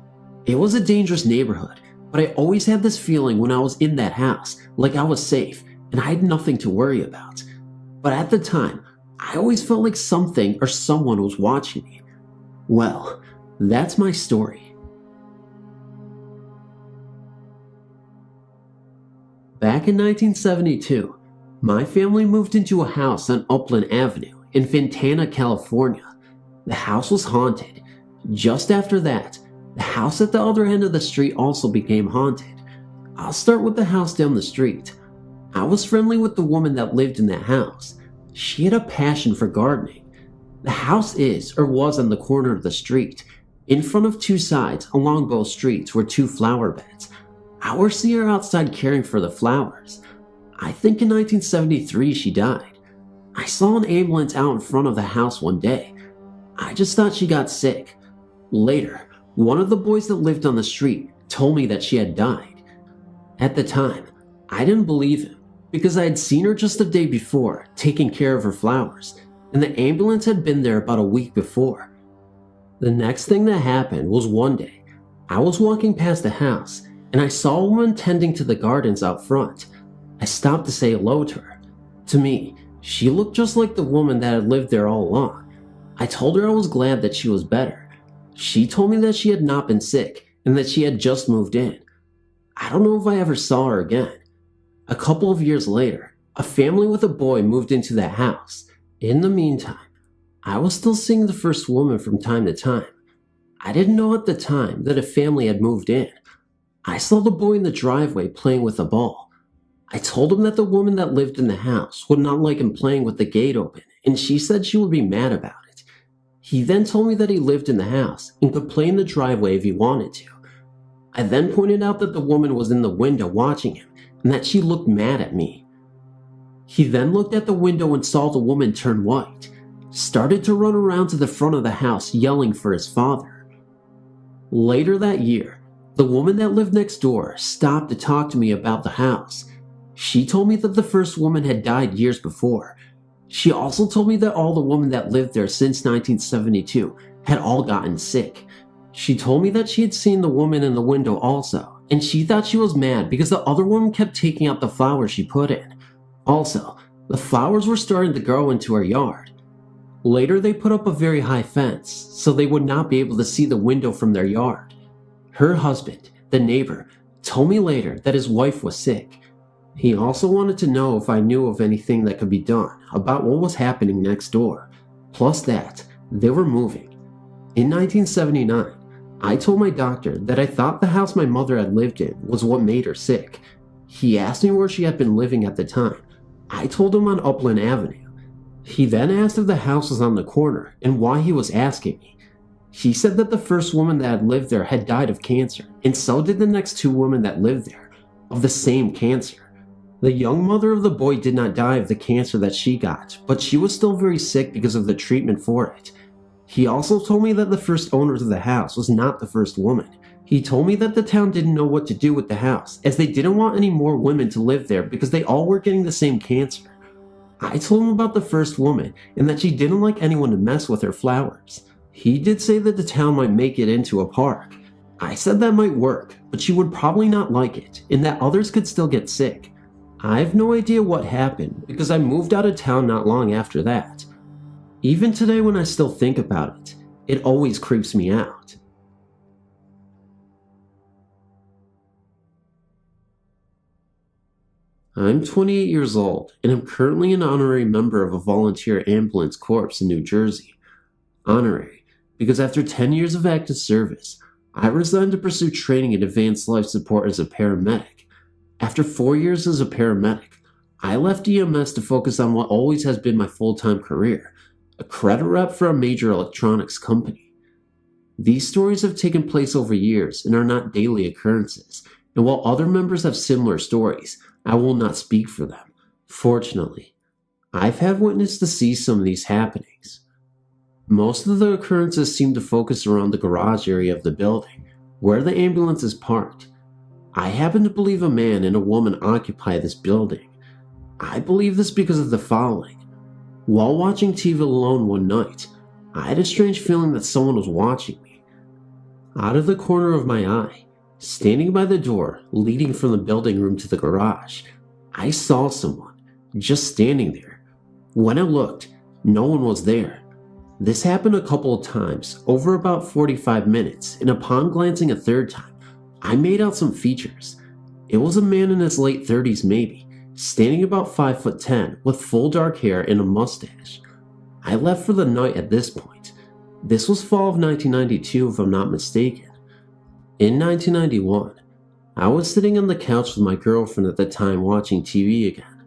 It was a dangerous neighborhood, but I always had this feeling when I was in that house, like I was safe and I had nothing to worry about. But at the time, I always felt like something or someone was watching me. Well, that's my story. Back in 1972, my family moved into a house on Upland Avenue in Fontana, California. The house was haunted. Just after that, the house at the other end of the street also became haunted. I'll start with the house down the street. I was friendly with the woman that lived in that house. She had a passion for gardening. The house is or was on the corner of the street. In front of 2 sides along both streets were 2 flower beds. I would see her outside caring for the flowers. I think in 1973 she died. I saw an ambulance out in front of the house one day. I just thought she got sick. Later, one of the boys that lived on the street told me that she had died. At the time, I didn't believe him because I had seen her just the day before taking care of her flowers, and the ambulance had been there about a week before. The next thing that happened was one day, I was walking past the house and I saw a woman tending to the gardens out front. I stopped to say hello to her. To me, she looked just like the woman that had lived there all along. I told her I was glad that she was better. She told me that she had not been sick and that she had just moved in. I don't know if I ever saw her again. A couple of years later, a family with a boy moved into that house. In the meantime, I was still seeing the first woman from time to time. I didn't know at the time that a family had moved in. I saw the boy in the driveway playing with a ball. I told him that the woman that lived in the house would not like him playing with the gate open, and she said she would be mad about it. He then told me that he lived in the house and could play in the driveway if he wanted to. I then pointed out that the woman was in the window watching him and that she looked mad at me. He then looked at the window and saw the woman turn white, started to run around to the front of the house yelling for his father. Later that year, the woman that lived next door stopped to talk to me about the house. She told me that the first woman had died years before. She also told me that all the women that lived there since 1972 had all gotten sick. She told me that she had seen the woman in the window also, and she thought she was mad because the other woman kept taking out the flowers she put in. Also, the flowers were starting to grow into her yard. Later, they put up a very high fence, so they would not be able to see the window from their yard. Her husband, the neighbor, told me later that his wife was sick. He also wanted to know if I knew of anything that could be done about what was happening next door, plus that they were moving. In 1979, I told my doctor that I thought the house my mother had lived in was what made her sick. He asked me where she had been living at the time. I told him on Upland Avenue. He then asked if the house was on the corner and why he was asking me. He said that the first woman that had lived there had died of cancer, and so did the next 2 women that lived there, of the same cancer. The young mother of the boy did not die of the cancer that she got, but she was still very sick because of the treatment for it. He also told me that the first owners of the house was not the first woman. He told me that the town didn't know what to do with the house, as they didn't want any more women to live there because they all were getting the same cancer. I told him about the first woman and that she didn't like anyone to mess with her flowers. He did say that the town might make it into a park. I said that might work, but she would probably not like it, and that others could still get sick. I have no idea what happened because I moved out of town not long after that. Even today when I still think about it, it always creeps me out. I'm 28 years old, and I'm currently an honorary member of a volunteer ambulance corps in New Jersey. Honorary, because after 10 years of active service, I resigned to pursue training in advanced life support as a paramedic. After 4 years as a paramedic, I left EMS to focus on what always has been my full-time career, a credit rep for a major electronics company. These stories have taken place over years and are not daily occurrences, and while other members have similar stories, I will not speak for them. Fortunately, I've had witness to see some of these happenings. Most of the occurrences seem to focus around the garage area of the building, where the ambulance is parked. I happen to believe a man and a woman occupy this building. I believe this because of the following. While watching TV alone one night, I had a strange feeling that someone was watching me. Out of the corner of my eye, standing by the door leading from the building room to the garage, I saw someone just standing there. When I looked, no one was there. This happened a couple of times, over about 45 minutes, and upon glancing a third time, I made out some features. It was a man in his late 30s maybe, standing about 5'10", with full dark hair and a mustache. I left for the night at this point. This was fall of 1992 if I'm not mistaken. In 1991, I was sitting on the couch with my girlfriend at the time watching TV again.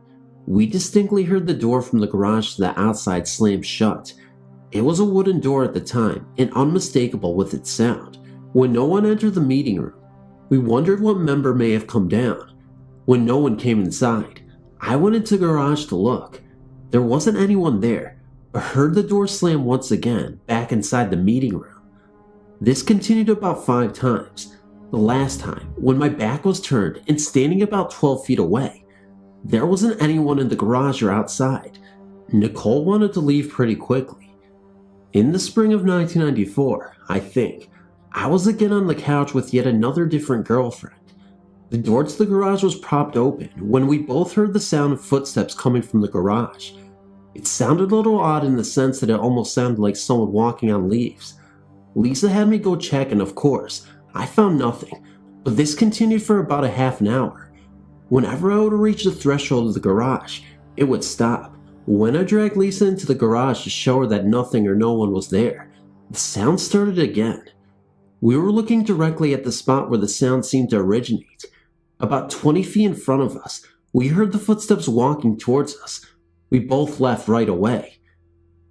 We distinctly heard the door from the garage to the outside slam shut. It was a wooden door at the time and unmistakable with its sound. When no one entered the meeting room, we wondered what member may have come down. When no one came inside, I went into the garage to look. There wasn't anyone there, but heard the door slam once again back inside the meeting room. This continued about 5 times. The last time, when my back was turned and standing about 12 feet away, there wasn't anyone in the garage or outside. Nicole wanted to leave pretty quickly. In the spring of 1994, I think, I was again on the couch with yet another different girlfriend. The door to the garage was propped open when we both heard the sound of footsteps coming from the garage. It sounded a little odd in the sense that it almost sounded like someone walking on leaves. Lisa had me go check, and of course, I found nothing, but this continued for about a half an hour. Whenever I would reach the threshold of the garage, it would stop. When I dragged Lisa into the garage to show her that nothing or no one was there, the sound started again. We were looking directly at the spot where the sound seemed to originate. About 20 feet in front of us, we heard the footsteps walking towards us. We both left right away.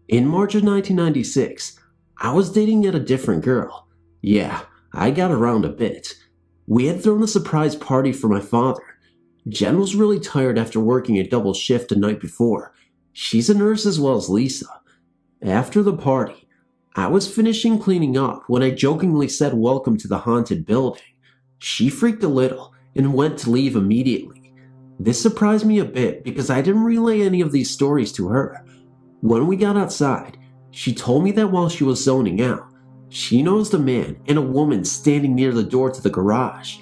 In March of 1996, I was dating yet a different girl. Yeah, I got around a bit. We had thrown a surprise party for my father. Jen was really tired after working a double shift the night before. She's a nurse as well as Lisa. After the party, I was finishing cleaning up when I jokingly said welcome to the haunted building. She freaked a little and went to leave immediately. This surprised me a bit because I didn't relay any of these stories to her. When we got outside, she told me that while she was zoning out, she noticed a man and a woman standing near the door to the garage.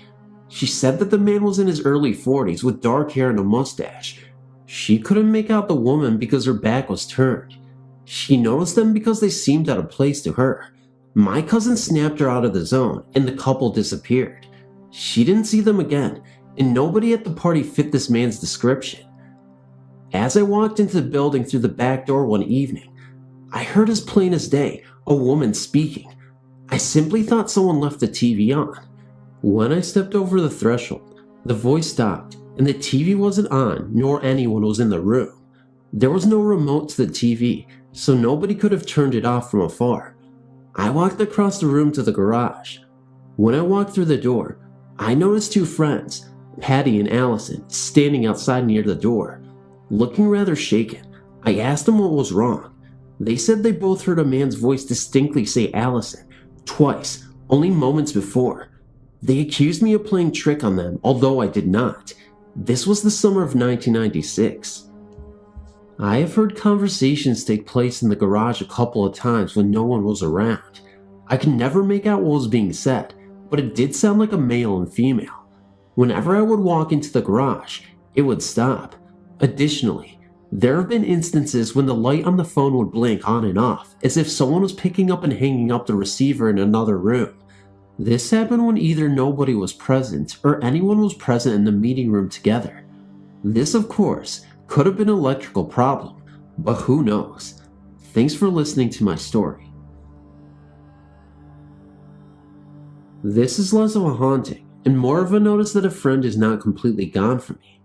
She said that the man was in his early 40s with dark hair and a mustache. She couldn't make out the woman because her back was turned. She noticed them because they seemed out of place to her. My cousin snapped her out of the zone and the couple disappeared. She didn't see them again, and nobody at the party fit this man's description. As I walked into the building through the back door one evening, I heard as plain as day a woman speaking. I simply thought someone left the TV on. When I stepped over the threshold, the voice stopped, and the TV wasn't on, nor anyone was in the room. There was no remote to the TV, so nobody could have turned it off from afar. I walked across the room to the garage. When I walked through the door, I noticed two friends, Patty and Allison, standing outside near the door. Looking rather shaken, I asked them what was wrong. They said they both heard a man's voice distinctly say Allison, twice, only moments before. They accused me of playing trick on them, although I did not. This was the summer of 1996. I have heard conversations take place in the garage a couple of times when no one was around. I could never make out what was being said, but it did sound like a male and female. Whenever I would walk into the garage, it would stop. Additionally, there have been instances when the light on the phone would blink on and off, as if someone was picking up and hanging up the receiver in another room. This happened when either nobody was present or anyone was present in the meeting room together. This, of course, could have been an electrical problem, but who knows? Thanks for listening to my story. This is less of a haunting and more of a notice that a friend is not completely gone from me.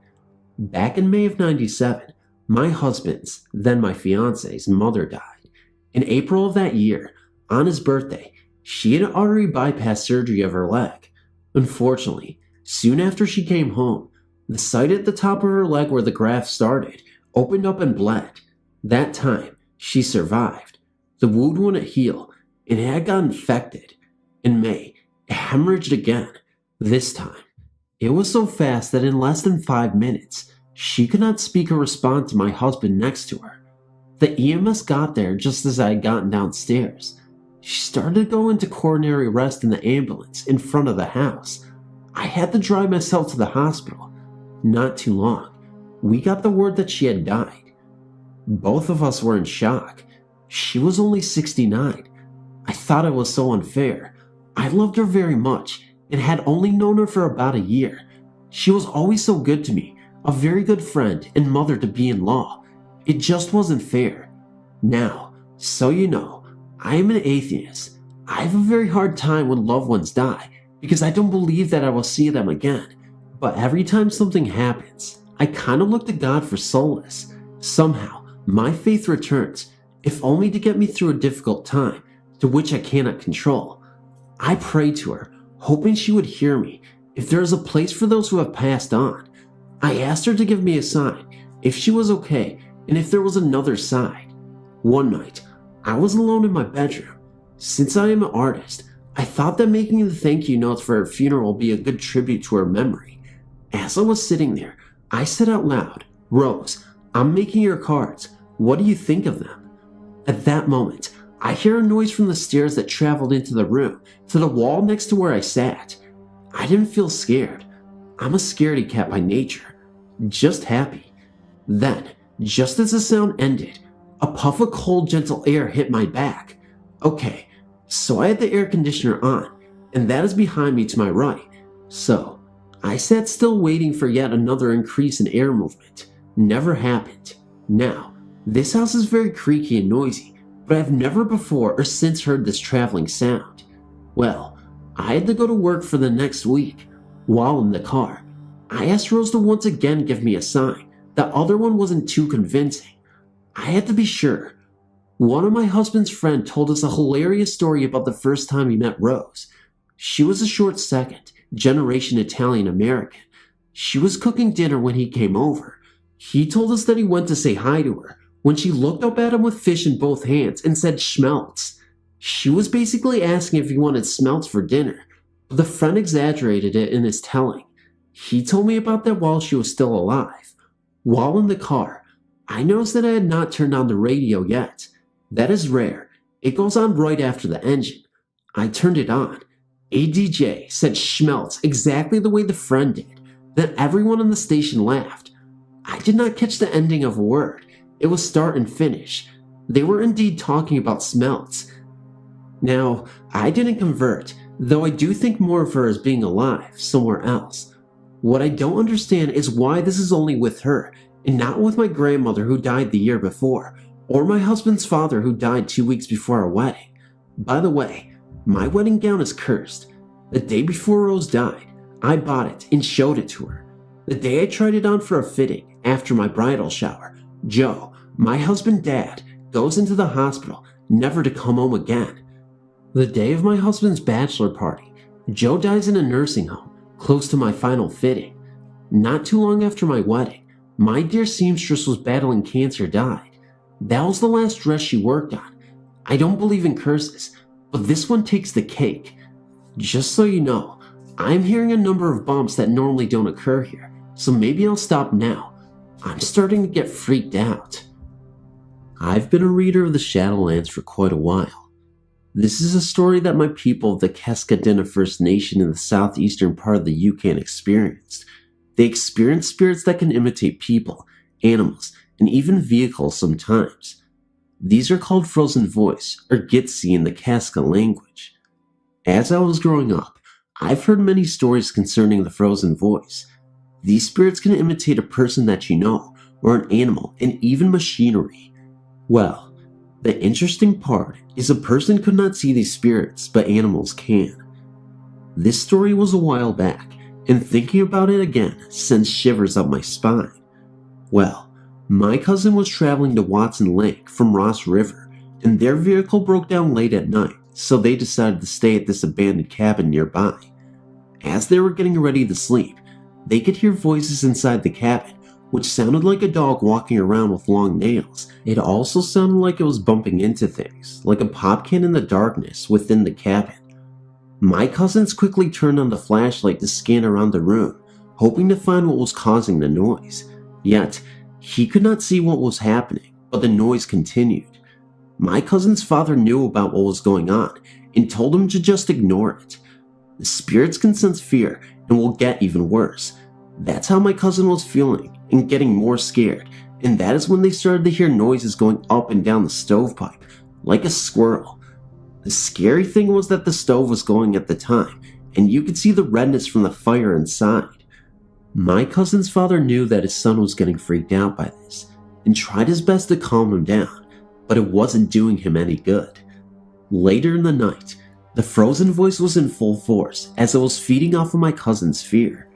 Back in May of '97, my husband's, then my fiance's, mother died. In April of that year, on his birthday, she had artery bypass surgery of her leg. Unfortunately, soon after she came home, the site at the top of her leg where the graft started opened up and bled. That time, she survived. The wound wouldn't heal, and it had got infected. In May, it hemorrhaged again. This time, it was so fast that in less than 5 minutes, she could not speak or respond to my husband next to her. The EMS got there just as I had gotten downstairs. She started to go into coronary arrest in the ambulance in front of the house. I had to drive myself to the hospital. Not too long, we got the word that she had died. Both of us were in shock. She was only 69. I thought it was so unfair. I loved her very much and had only known her for about a year. She was always so good to me, a very good friend and mother to be-in-law. It just wasn't fair. Now, so you know, I am an atheist. I have a very hard time when loved ones die because I don't believe that I will see them again. But every time something happens, I kind of look to God for solace. Somehow, my faith returns, if only to get me through a difficult time, to which I cannot control. I pray to her, hoping she would hear me, if there is a place for those who have passed on. I asked her to give me a sign, if she was okay, and if there was another side. One night, I was alone in my bedroom. Since I am an artist, I thought that making the thank you notes for her funeral would be a good tribute to her memory. As I was sitting there, I said out loud, "Rose, I'm making your cards. What do you think of them?" At that moment, I hear a noise from the stairs that traveled into the room, to the wall next to where I sat. I didn't feel scared. I'm a scaredy cat by nature, just happy. Then, just as the sound ended, a puff of cold, gentle air hit my back. Okay, so I had the air conditioner on, and that is behind me to my right. So, I sat still waiting for yet another increase in air movement. Never happened. Now, this house is very creaky and noisy, but I've never before or since heard this traveling sound. Well, I had to go to work for the next week. While in the car, I asked Rose to once again give me a sign. The other one wasn't too convincing. I had to be sure. One of my husband's friends told us a hilarious story about the first time he met Rose. She was a short second, generation Italian American. She was cooking dinner when he came over. He told us that he went to say hi to her when she looked up at him with fish in both hands and said schmelts. She was basically asking if he wanted smelts for dinner, but the friend exaggerated it in his telling. He told me about that while she was still alive. While in the car, I noticed that I had not turned on the radio yet. That is rare. It goes on right after the engine. I turned it on. A DJ said schmelts exactly the way the friend did. Then everyone on the station laughed. I did not catch the ending of a word. It was start and finish. They were indeed talking about smelts. Now, I didn't convert. though I do think more of her as being alive somewhere else. What I don't understand is why this is only with her, and not with my grandmother who died the year before, or my husband's father who died 2 weeks before our wedding. By the way, my wedding gown is cursed. The day before Rose died, I bought it and showed it to her. The day I tried it on for a fitting, after my bridal shower, Joe, my husband's dad, goes into the hospital, never to come home again. The day of my husband's bachelor party, Joe dies in a nursing home, close to my final fitting. Not too long after my wedding, my dear seamstress was battling cancer died. That was the last dress she worked on. I don't believe in curses, but this one takes the cake. Just so you know, I'm hearing a number of bumps that normally don't occur here, so maybe I'll stop now. I'm starting to get freaked out. I've been a reader of the Shadowlands for quite a while. This is a story that my people of the Keskadena First Nation in the southeastern part of the Yukon experienced. They experience spirits that can imitate people, animals, and even vehicles sometimes. These are called Frozen Voice, or Gitsi in the Kaska language. As I was growing up, I've heard many stories concerning the Frozen Voice. These spirits can imitate a person that you know, or an animal, and even machinery. Well, the interesting part is a person could not see these spirits, but animals can. This story was a while back, and thinking about it again sends shivers up my spine. Well, my cousin was traveling to Watson Lake from Ross River, and their vehicle broke down late at night, so they decided to stay at this abandoned cabin nearby. As they were getting ready to sleep, they could hear voices inside the cabin, which sounded like a dog walking around with long nails. It also sounded like it was bumping into things, like a pop can in the darkness within the cabin. My cousins quickly turned on the flashlight to scan around the room, hoping to find what was causing the noise. Yet, he could not see what was happening, but the noise continued. My cousin's father knew about what was going on and told him to just ignore it. The spirits can sense fear and will get even worse. That's how my cousin was feeling and getting more scared, and that is when they started to hear noises going up and down the stovepipe, like a squirrel. The scary thing was that the stove was going at the time, and you could see the redness from the fire inside. My cousin's father knew that his son was getting freaked out by this, and tried his best to calm him down, but it wasn't doing him any good. Later in the night, the Frozen Voice was in full force as it was feeding off of my cousin's fear.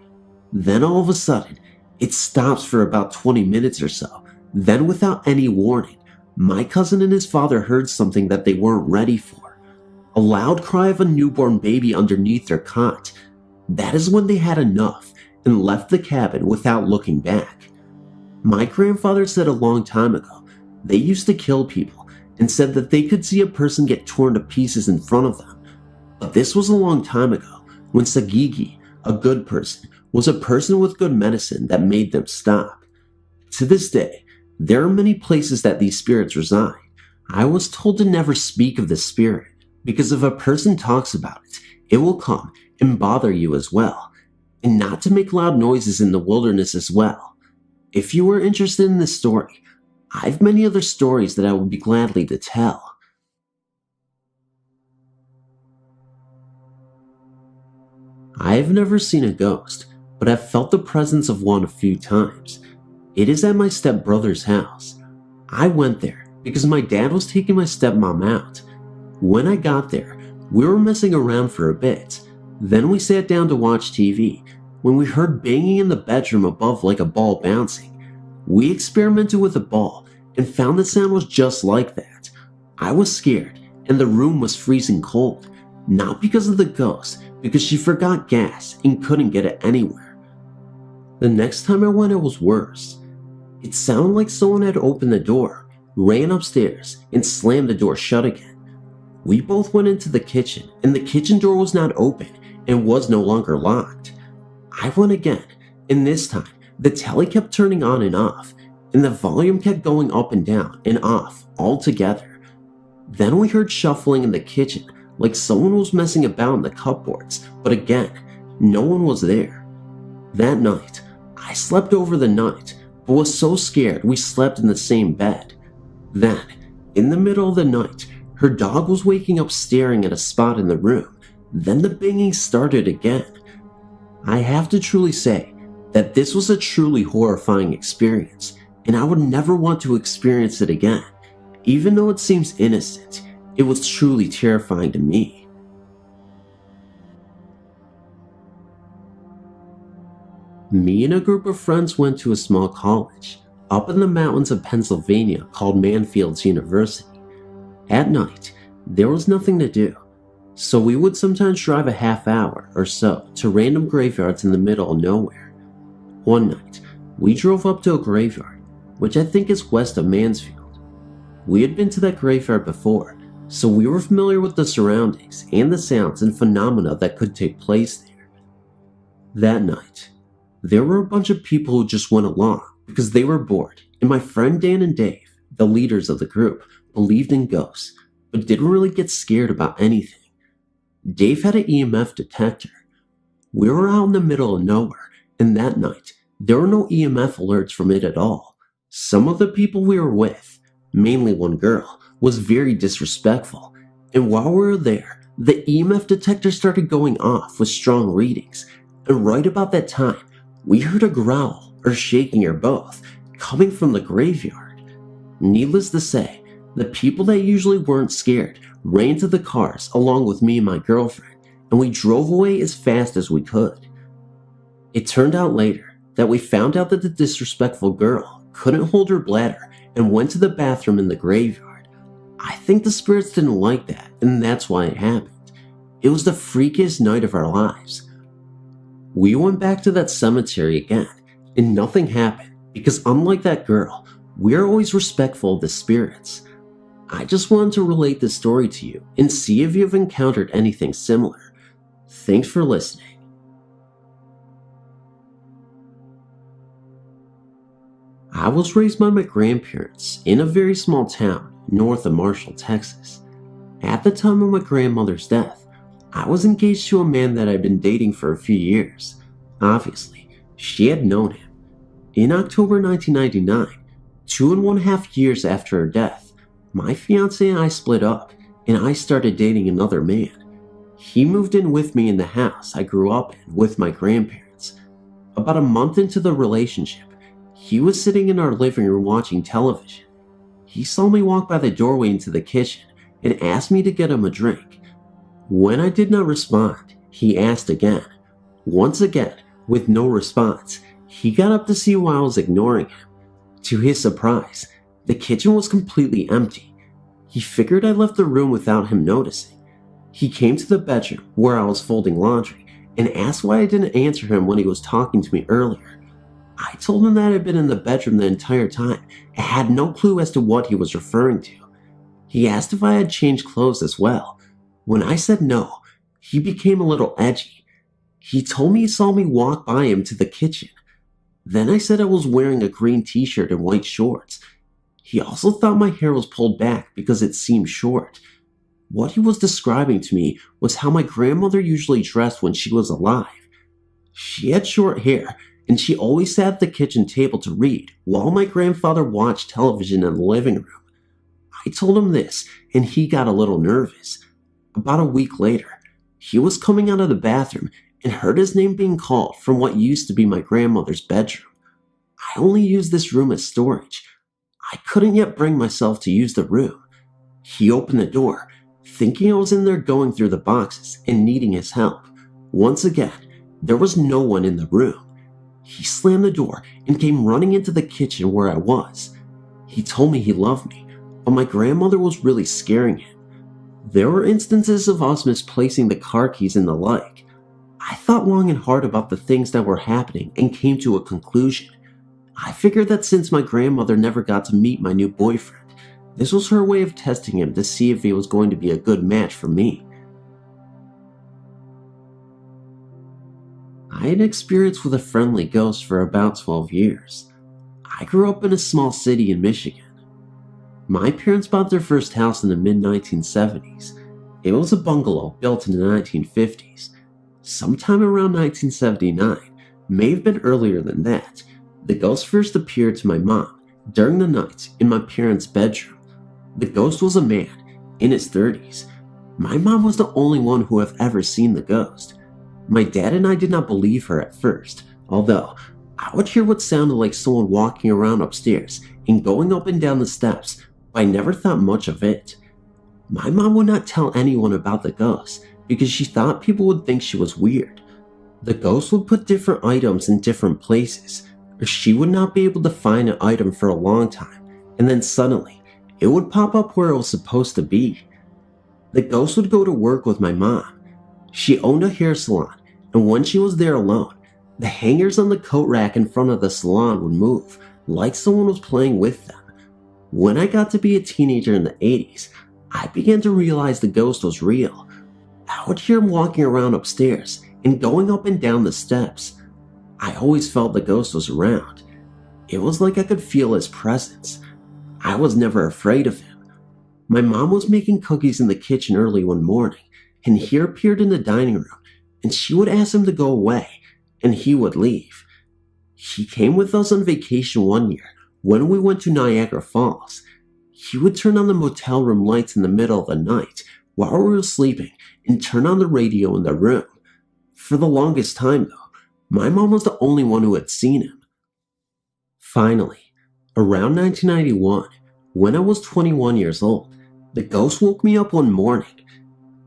Then all of a sudden, it stops for about 20 minutes or so. Then without any warning, my cousin and his father heard something that they weren't ready for. A loud cry of a newborn baby underneath their cot. That is when they had enough and left the cabin without looking back. My grandfather said a long time ago, they used to kill people and said that they could see a person get torn to pieces in front of them. But this was a long time ago, when Sagigi, a good person, was a person with good medicine that made them stop. To this day, there are many places that these spirits reside. I was told to never speak of this spirit, because if a person talks about it, it will come and bother you as well, and not to make loud noises in the wilderness as well. If you are interested in this story, I have many other stories that I would be gladly to tell. I have never seen a ghost, but I've felt the presence of one a few times. It is at my stepbrother's house. I went there because my dad was taking my stepmom out. When I got there, we were messing around for a bit. Then we sat down to watch TV when we heard banging in the bedroom above like a ball bouncing. We experimented with the ball and found the sound was just like that. I was scared and the room was freezing cold, not because of the ghost, because she forgot gas and couldn't get it anywhere. The next time I went, it was worse. It sounded like someone had opened the door, ran upstairs, and slammed the door shut again. We both went into the kitchen, and the kitchen door was not open and was no longer locked. I went again, and this time, the telly kept turning on and off, and the volume kept going up and down and off all together. Then we heard shuffling in the kitchen, like someone was messing about in the cupboards, but again, no one was there. That night, I slept over the night, but was so scared we slept in the same bed. Then, in the middle of the night, her dog was waking up staring at a spot in the room. Then the banging started again. I have to truly say that this was a truly horrifying experience, and I would never want to experience it again. Even though it seems innocent, it was truly terrifying to me. Me and a group of friends went to a small college up in the mountains of Pennsylvania called Manfields University. At night, there was nothing to do, so we would sometimes drive a half hour or so to random graveyards in the middle of nowhere. One night, we drove up to a graveyard, which I think is west of Mansfield. We had been to that graveyard before, so we were familiar with the surroundings and the sounds and phenomena that could take place there. That night, there were a bunch of people who just went along because they were bored, and my friend Dan and Dave, the leaders of the group, believed in ghosts, but didn't really get scared about anything. Dave had an EMF detector. We were out in the middle of nowhere, and that night, there were no EMF alerts from it at all. Some of the people we were with, mainly one girl, was very disrespectful, and while we were there, the EMF detector started going off with strong readings, and right about that time, we heard a growl, or shaking, or both, coming from the graveyard. Needless to say, the people that usually weren't scared ran to the cars along with me and my girlfriend, and we drove away as fast as we could. It turned out later that we found out that the disrespectful girl couldn't hold her bladder and went to the bathroom in the graveyard. I think the spirits didn't like that, and that's why it happened. It was the freakiest night of our lives. We went back to that cemetery again, and nothing happened because unlike that girl, we're always respectful of the spirits. I just wanted to relate this story to you and see if you've encountered anything similar. Thanks for listening. I was raised by my grandparents in a very small town north of Marshall, Texas. At the time of my grandmother's death, I was engaged to a man that I'd been dating for a few years. Obviously, she had known him. In October 1999, 2.5 years after her death, my fiancé and I split up, and I started dating another man. He moved in with me in the house I grew up in with my grandparents. About a month into the relationship, he was sitting in our living room watching television. He saw me walk by the doorway into the kitchen and asked me to get him a drink. When I did not respond, he asked again. Once again, with no response, he got up to see why I was ignoring him. To his surprise, the kitchen was completely empty. He figured I left the room without him noticing. He came to the bedroom where I was folding laundry and asked why I didn't answer him when he was talking to me earlier. I told him that I'd been in the bedroom the entire time and had no clue as to what he was referring to. He asked if I had changed clothes as well. When I said no, he became a little edgy. He told me he saw me walk by him to the kitchen. Then I said I was wearing a green t-shirt and white shorts. He also thought my hair was pulled back because it seemed short. What he was describing to me was how my grandmother usually dressed when she was alive. She had short hair, and she always sat at the kitchen table to read while my grandfather watched television in the living room. I told him this, and he got a little nervous. About a week later, he was coming out of the bathroom and heard his name being called from what used to be my grandmother's bedroom. I only used this room as storage. I couldn't yet bring myself to use the room. He opened the door, thinking I was in there going through the boxes and needing his help. Once again, there was no one in the room. He slammed the door and came running into the kitchen where I was. He told me he loved me, but my grandmother was really scaring him. There were instances of us misplacing the car keys and the like. I thought long and hard about the things that were happening and came to a conclusion. I figured that since my grandmother never got to meet my new boyfriend, this was her way of testing him to see if he was going to be a good match for me. I had experience with a friendly ghost for about 12 years. I grew up in a small city in Michigan. My parents bought their first house in the mid-1970s. It was a bungalow built in the 1950s. Sometime around 1979, may have been earlier than that, the ghost first appeared to my mom during the night in my parents' bedroom. The ghost was a man in his 30s. My mom was the only one who have ever seen the ghost. My dad and I did not believe her at first, although I would hear what sounded like someone walking around upstairs and going up and down the steps, but I never thought much of it. My mom would not tell anyone about the ghost because she thought people would think she was weird. The ghost would put different items in different places, or she would not be able to find an item for a long time, and then suddenly, it would pop up where it was supposed to be. The ghost would go to work with my mom. She owned a hair salon, and when she was there alone, the hangers on the coat rack in front of the salon would move, like someone was playing with them. When I got to be a teenager in the 80s, I began to realize the ghost was real. I would hear him walking around upstairs and going up and down the steps. I always felt the ghost was around. It was like I could feel his presence. I was never afraid of him. My mom was making cookies in the kitchen early one morning, and he appeared in the dining room, and she would ask him to go away, and he would leave. He came with us on vacation one year when we went to Niagara Falls. He would turn on the motel room lights in the middle of the night while we were sleeping and turn on the radio in the room. For the longest time, though, my mom was the only one who had seen him. Finally, around 1991, when I was 21 years old, the ghost woke me up one morning.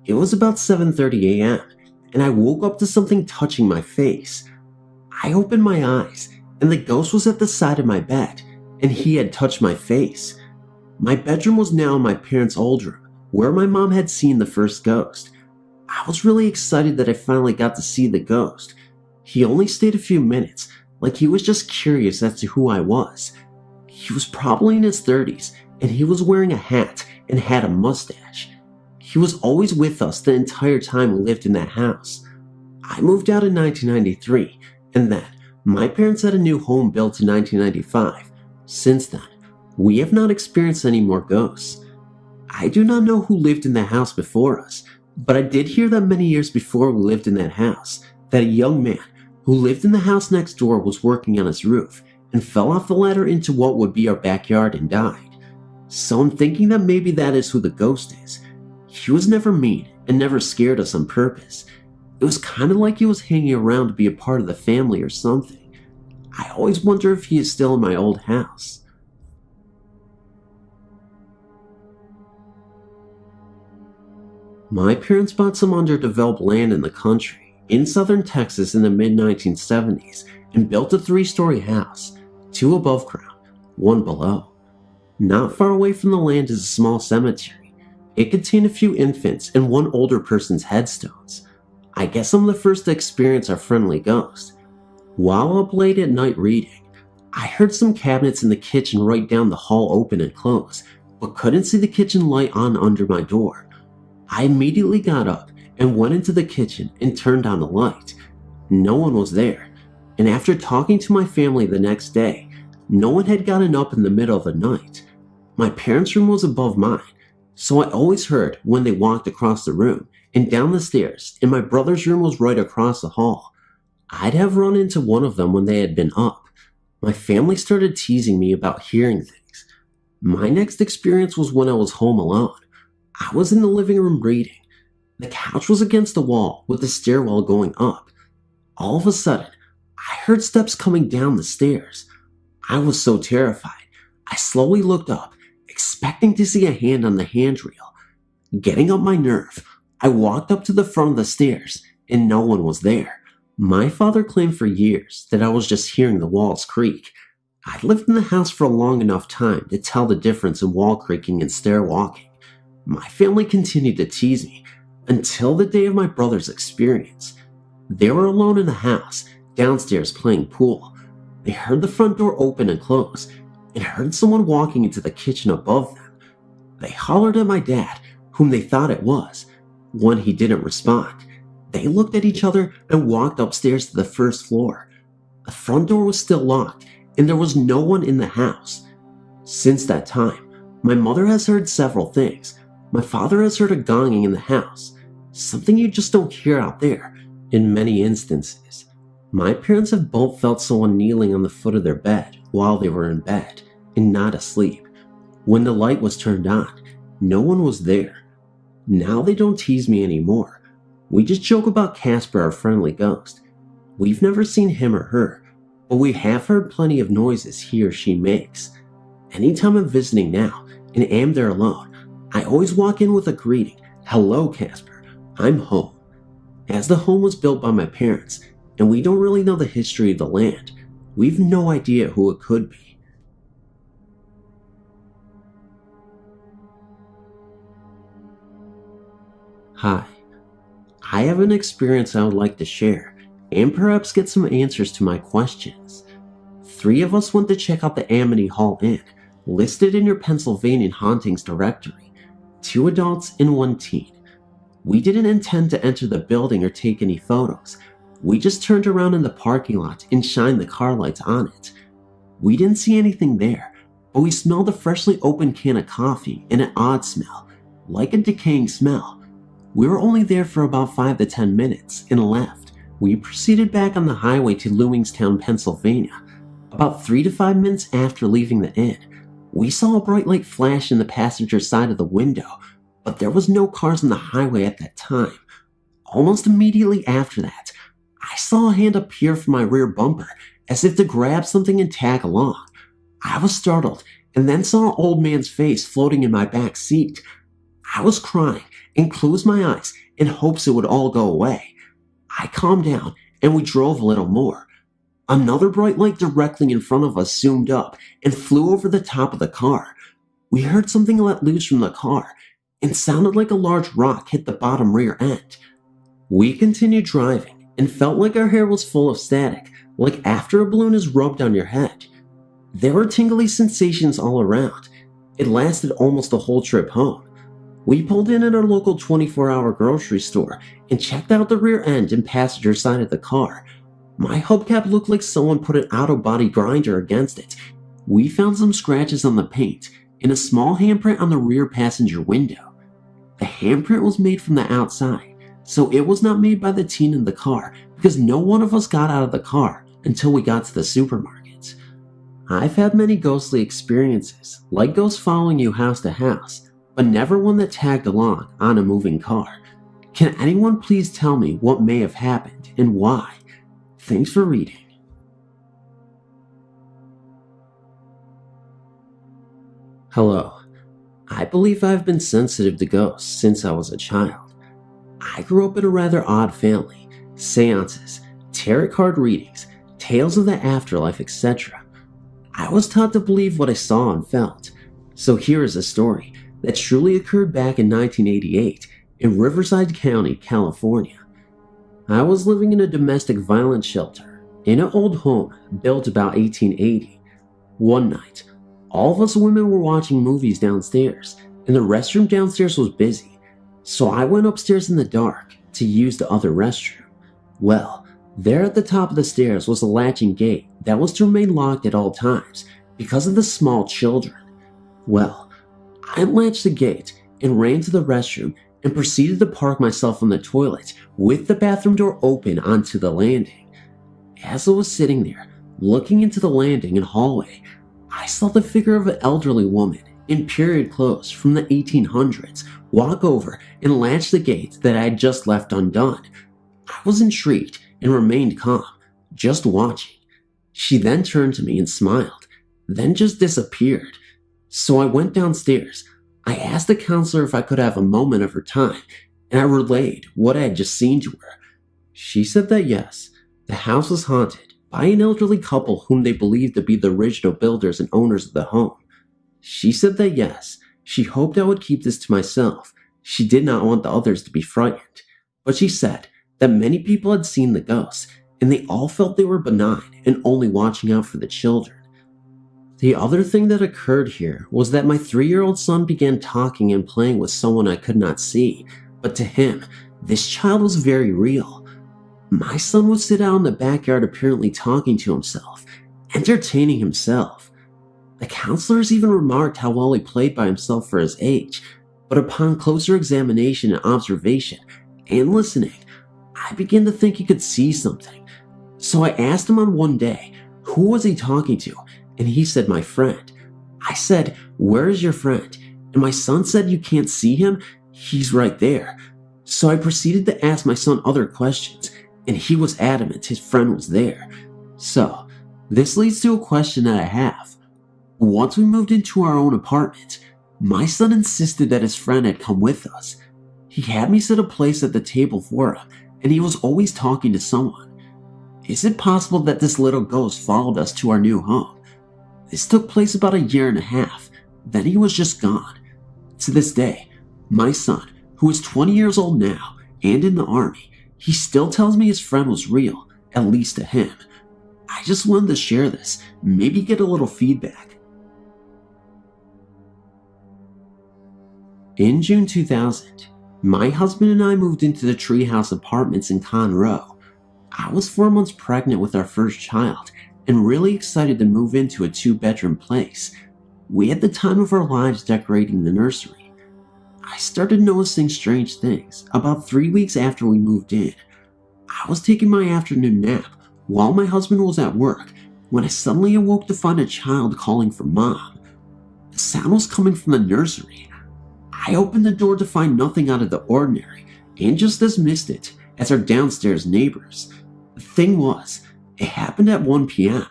It was about 7:30 a.m., and I woke up to something touching my face. I opened my eyes, and the ghost was at the side of my bed, and he had touched my face. My bedroom was now in my parents' old room, where my mom had seen the first ghost. I was really excited that I finally got to see the ghost. He only stayed a few minutes, like he was just curious as to who I was. He was probably in his 30s, and he was wearing a hat and had a mustache. He was always with us the entire time we lived in that house. I moved out in 1993, and then my parents had a new home built in 1995. Since then, we have not experienced any more ghosts. I do not know who lived in the house before us, but I did hear that many years before we lived in that house, that a young man who lived in the house next door was working on his roof and fell off the ladder into what would be our backyard and died. So I'm thinking that maybe that is who the ghost is. He was never mean and never scared us on purpose. It was kind of like he was hanging around to be a part of the family or something. I always wonder if he is still in my old house. My parents bought some underdeveloped land in the country, in southern Texas in the mid-1970s, and built a 3-story house, 2 above ground, 1 below. Not far away from the land is a small cemetery. It contained a few infants and 1 older person's headstones. I guess I'm the first to experience our friendly ghost. While up late at night reading, I heard some cabinets in the kitchen right down the hall open and close, but couldn't see the kitchen light on under my door. I immediately got up and went into the kitchen and turned on the light. No one was there, and after talking to my family the next day, no one had gotten up in the middle of the night. My parents' room was above mine, so I always heard when they walked across the room and down the stairs, and my brother's room was right across the hall. I'd have run into one of them when they had been up. My family started teasing me about hearing things. My next experience was when I was home alone. I was in the living room reading. The couch was against the wall with the stairwell going up. All of a sudden, I heard steps coming down the stairs. I was so terrified. I slowly looked up, expecting to see a hand on the handrail. Getting up my nerve, I walked up to the front of the stairs, and no one was there. My father claimed for years that I was just hearing the walls creak. I'd lived in the house for a long enough time to tell the difference in wall creaking and stair walking. My family continued to tease me until the day of my brother's experience. They were alone in the house, downstairs playing pool. They heard the front door open and close, and heard someone walking into the kitchen above them. They hollered at my dad, whom they thought it was. When he didn't respond, they looked at each other and walked upstairs to the first floor. The front door was still locked, and there was no one in the house. Since that time, my mother has heard several things. My father has heard a gonging in the house, something you just don't hear out there in many instances. My parents have both felt someone kneeling on the foot of their bed while they were in bed and not asleep. When the light was turned on, no one was there. Now they don't tease me anymore. We just joke about Casper, our friendly ghost. We've never seen him or her, but we have heard plenty of noises he or she makes. Anytime I'm visiting now and am there alone, I always walk in with a greeting. Hello, Casper. I'm home. As the home was built by my parents, and we don't really know the history of the land, we've no idea who it could be. Hi. I have an experience I would like to share, and perhaps get some answers to my questions. 3 of us went to check out the Amity Hall Inn, listed in your Pennsylvania hauntings directory. 2 adults and 1 teen. We didn't intend to enter the building or take any photos. We just turned around in the parking lot and shined the car lights on it. We didn't see anything there, but we smelled a freshly opened can of coffee and an odd smell, like a decaying smell. We were only there for about 5 to 10 minutes and left. We proceeded back on the highway to Lewingstown, Pennsylvania. About 3 to 5 minutes after leaving the inn, we saw a bright light flash in the passenger side of the window, but there was no cars on the highway at that time. Almost immediately after that, I saw a hand appear from my rear bumper as if to grab something and tag along. I was startled and then saw an old man's face floating in my back seat. I was crying and closed my eyes in hopes it would all go away. I calmed down and we drove a little more. Another bright light directly in front of us zoomed up and flew over the top of the car. We heard something let loose from the car and sounded like a large rock hit the bottom rear end. We continued driving and felt like our hair was full of static, like after a balloon is rubbed on your head. There were tingly sensations all around. It lasted almost the whole trip home. We pulled in at our local 24-hour grocery store and checked out the rear end and passenger side of the car. My hubcap looked like someone put an auto body grinder against it. We found some scratches on the paint and a small handprint on the rear passenger window. The handprint was made from the outside, so it was not made by the teen in the car because no one of us got out of the car until we got to the supermarket. I've had many ghostly experiences, like ghosts following you house to house, but never one that tagged along on a moving car. Can anyone please tell me what may have happened and why? Thanks for reading. Hello. I believe I've been sensitive to ghosts since I was a child. I grew up in a rather odd family. Seances, tarot card readings, tales of the afterlife, etc. I was taught to believe what I saw and felt. So here is a story that truly occurred back in 1988 in Riverside County, California. I was living in a domestic violence shelter in an old home built about 1880. One night, all of us women were watching movies downstairs, and the restroom downstairs was busy, so I went upstairs in the dark to use the other restroom. Well, there at the top of the stairs was a latching gate that was to remain locked at all times because of the small children. Well, I unlatched the gate and ran to the restroom and proceeded to park myself on the toilet with the bathroom door open onto the landing. As I was sitting there, looking into the landing and hallway, I saw the figure of an elderly woman in period clothes from the 1800s walk over and latch the gate that I had just left undone. I was intrigued and remained calm, just watching. She then turned to me and smiled, then just disappeared. So I went downstairs. I asked the counselor if I could have a moment of her time, and I relayed what I had just seen to her. She said that yes, the house was haunted by an elderly couple whom they believed to be the original builders and owners of the home. She said that yes, she hoped I would keep this to myself. She did not want the others to be frightened, but she said that many people had seen the ghosts, and they all felt they were benign and only watching out for the children. The other thing that occurred here was that my 3-year-old son began talking and playing with someone I could not see, but to him, this child was very real. My son would sit out in the backyard apparently talking to himself, entertaining himself. The counselors even remarked how well he played by himself for his age, but upon closer examination and observation and listening, I began to think he could see something. So I asked him on one day, who was he talking to? And he said, my friend. I said, where is your friend? And my son said, you can't see him? he's right there. So I proceeded to ask my son other questions, and he was adamant his friend was there. So, this leads to a question that I have. Once we moved into our own apartment, my son insisted that his friend had come with us. He had me set a place at the table for him, and he was always talking to someone. Is it possible that this little ghost followed us to our new home? This took place about 1.5 years, then he was just gone. To this day, my son, who is 20 years old now and in the army, he still tells me his friend was real, at least to him. I just wanted to share this, maybe get a little feedback. In June 2000, my husband and I moved into the Treehouse Apartments in Conroe. I was 4 months pregnant with our first child and really excited to move into a 2-bedroom place. We had the time of our lives decorating the nursery. I started noticing strange things about 3 weeks after we moved in. I was taking my afternoon nap while my husband was at work when I suddenly awoke to find a child calling for mom. The sound was coming from the nursery. I opened the door to find nothing out of the ordinary and just dismissed it as our downstairs neighbors. The thing was, it happened at 1 p.m.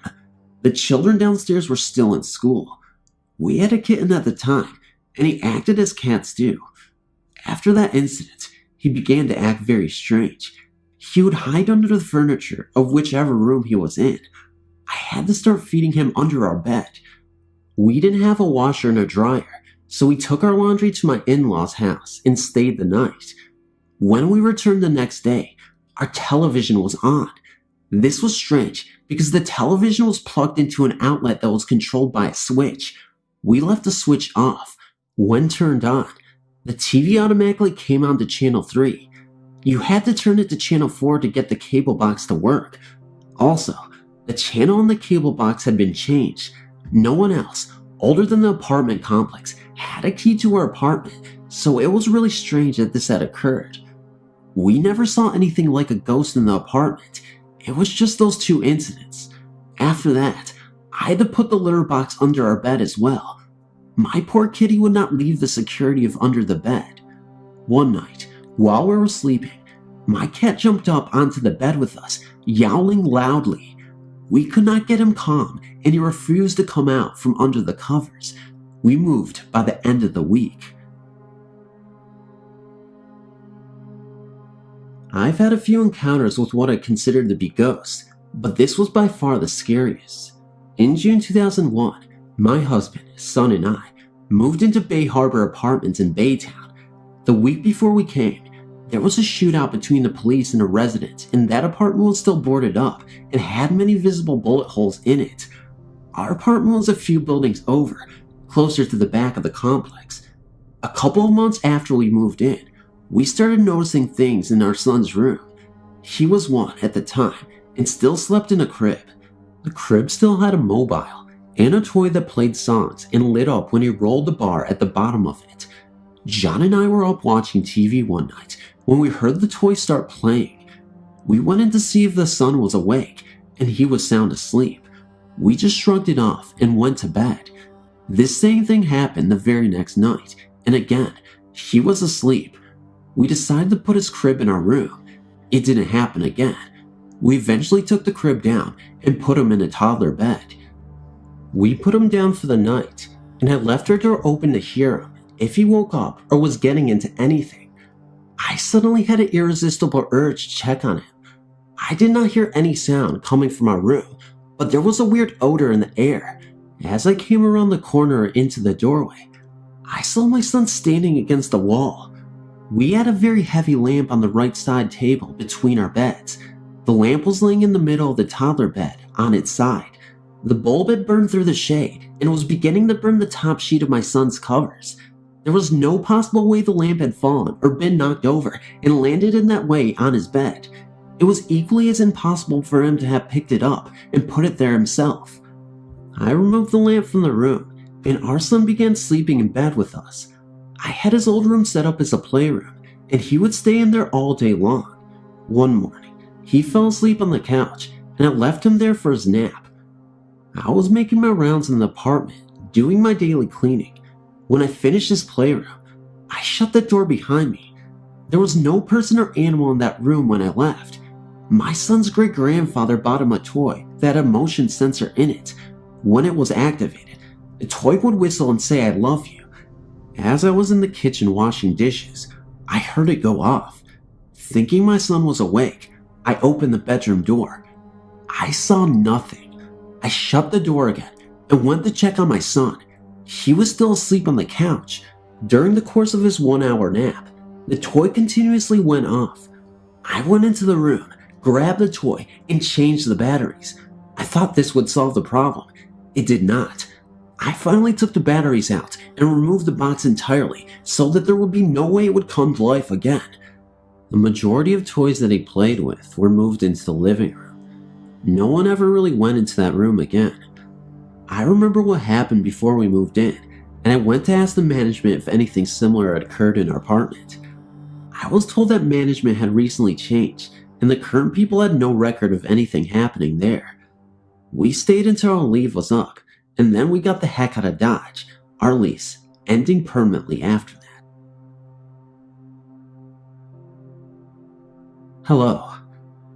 The children downstairs were still in school. We had a kitten at the time, and he acted as cats do. After that incident, he began to act very strange. He would hide under the furniture of whichever room he was in. I had to start feeding him under our bed. We didn't have a washer and a dryer, so we took our laundry to my in-laws' house and stayed the night. When we returned the next day, our television was on. This was strange because the television was plugged into an outlet that was controlled by a switch. We left the switch off. When turned on, the TV automatically came on to channel 3. You had to turn it to channel 4 to get the cable box to work. Also, the channel on the cable box had been changed. No one else, older than the apartment complex, had a key to our apartment, so it was really strange that this had occurred. We never saw anything like a ghost in the apartment. It was just those 2 incidents. After that, I had to put the litter box under our bed as well. My poor kitty would not leave the security of under the bed. One night, while we were sleeping, my cat jumped up onto the bed with us, yowling loudly. We could not get him calm, and he refused to come out from under the covers. We moved by the end of the week. I've had a few encounters with what I considered to be ghosts, but this was by far the scariest. In June 2001, my husband, son, and I moved into Bay Harbor Apartments in Baytown. The week before we came, there was a shootout between the police and a resident, and that apartment was still boarded up and had many visible bullet holes in it. Our apartment was a few buildings over, closer to the back of the complex. A couple of months after we moved in, we started noticing things in our son's room. He was 1 at the time and still slept in a crib. The crib still had a mobile and a toy that played songs and lit up when he rolled the bar at the bottom of it. John and I were up watching TV one night when we heard the toy start playing. We went in to see if the son was awake, and he was sound asleep. We just shrugged it off and went to bed. This same thing happened the very next night, and again, he was asleep. We decided to put his crib in our room. It didn't happen again. We eventually took the crib down and put him in a toddler bed. We put him down for the night and had left our door open to hear him if he woke up or was getting into anything. I suddenly had an irresistible urge to check on him. I did not hear any sound coming from our room, but there was a weird odor in the air. As I came around the corner into the doorway, I saw my son standing against the wall. We had a very heavy lamp on the right side table between our beds. The lamp was laying in the middle of the toddler bed on its side. The bulb had burned through the shade and was beginning to burn the top sheet of my son's covers. There was no possible way the lamp had fallen or been knocked over and landed in that way on his bed. It was equally as impossible for him to have picked it up and put it there himself. I removed the lamp from the room, and our son began sleeping in bed with us. I had his old room set up as a playroom, and he would stay in there all day long. One morning, he fell asleep on the couch, and I left him there for his nap. I was making my rounds in the apartment, doing my daily cleaning. When I finished his playroom, I shut the door behind me. There was no person or animal in that room when I left. My son's great-grandfather bought him a toy that had a motion sensor in it. When it was activated, the toy would whistle and say, "I love you." As I was in the kitchen washing dishes, I heard it go off. Thinking my son was awake, I opened the bedroom door. I saw nothing. I shut the door again and went to check on my son. He was still asleep on the couch. During the course of his 1-hour nap, the toy continuously went off. I went into the room, grabbed the toy, and changed the batteries. I thought this would solve the problem. It did not. I finally took the batteries out and removed the box entirely so that there would be no way it would come to life again. The majority of toys that he played with were moved into the living room. No one ever really went into that room again. I remember what happened before we moved in, and I went to ask the management if anything similar had occurred in our apartment. I was told that management had recently changed, and the current people had no record of anything happening there. We stayed until our leave was up, and then we got the heck out of Dodge, our lease ending permanently after that. Hello.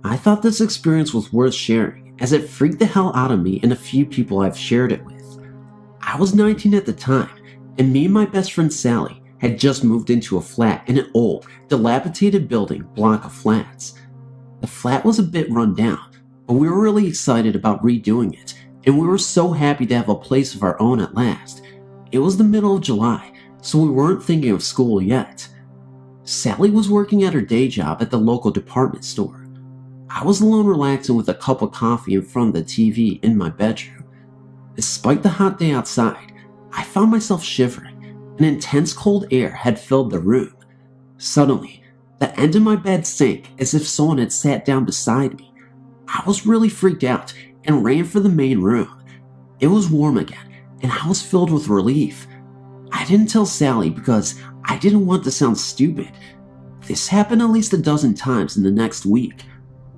I thought this experience was worth sharing, as it freaked the hell out of me and a few people I've shared it with. I was 19 at the time, and me and my best friend Sally had just moved into a flat in an old, dilapidated building block of flats. The flat was a bit run down, but we were really excited about redoing it, and we were so happy to have a place of our own at last. It was the middle of July, so we weren't thinking of school yet. Sally was working at her day job at the local department store. I was alone relaxing with a cup of coffee in front of the TV in my bedroom. Despite the hot day outside, I found myself shivering. An intense cold air had filled the room. Suddenly, the end of my bed sank as if someone had sat down beside me. I was really freaked out and ran for the main room. It was warm again, and I was filled with relief. I didn't tell Sally because I didn't want to sound stupid. This happened at least a dozen times in the next week.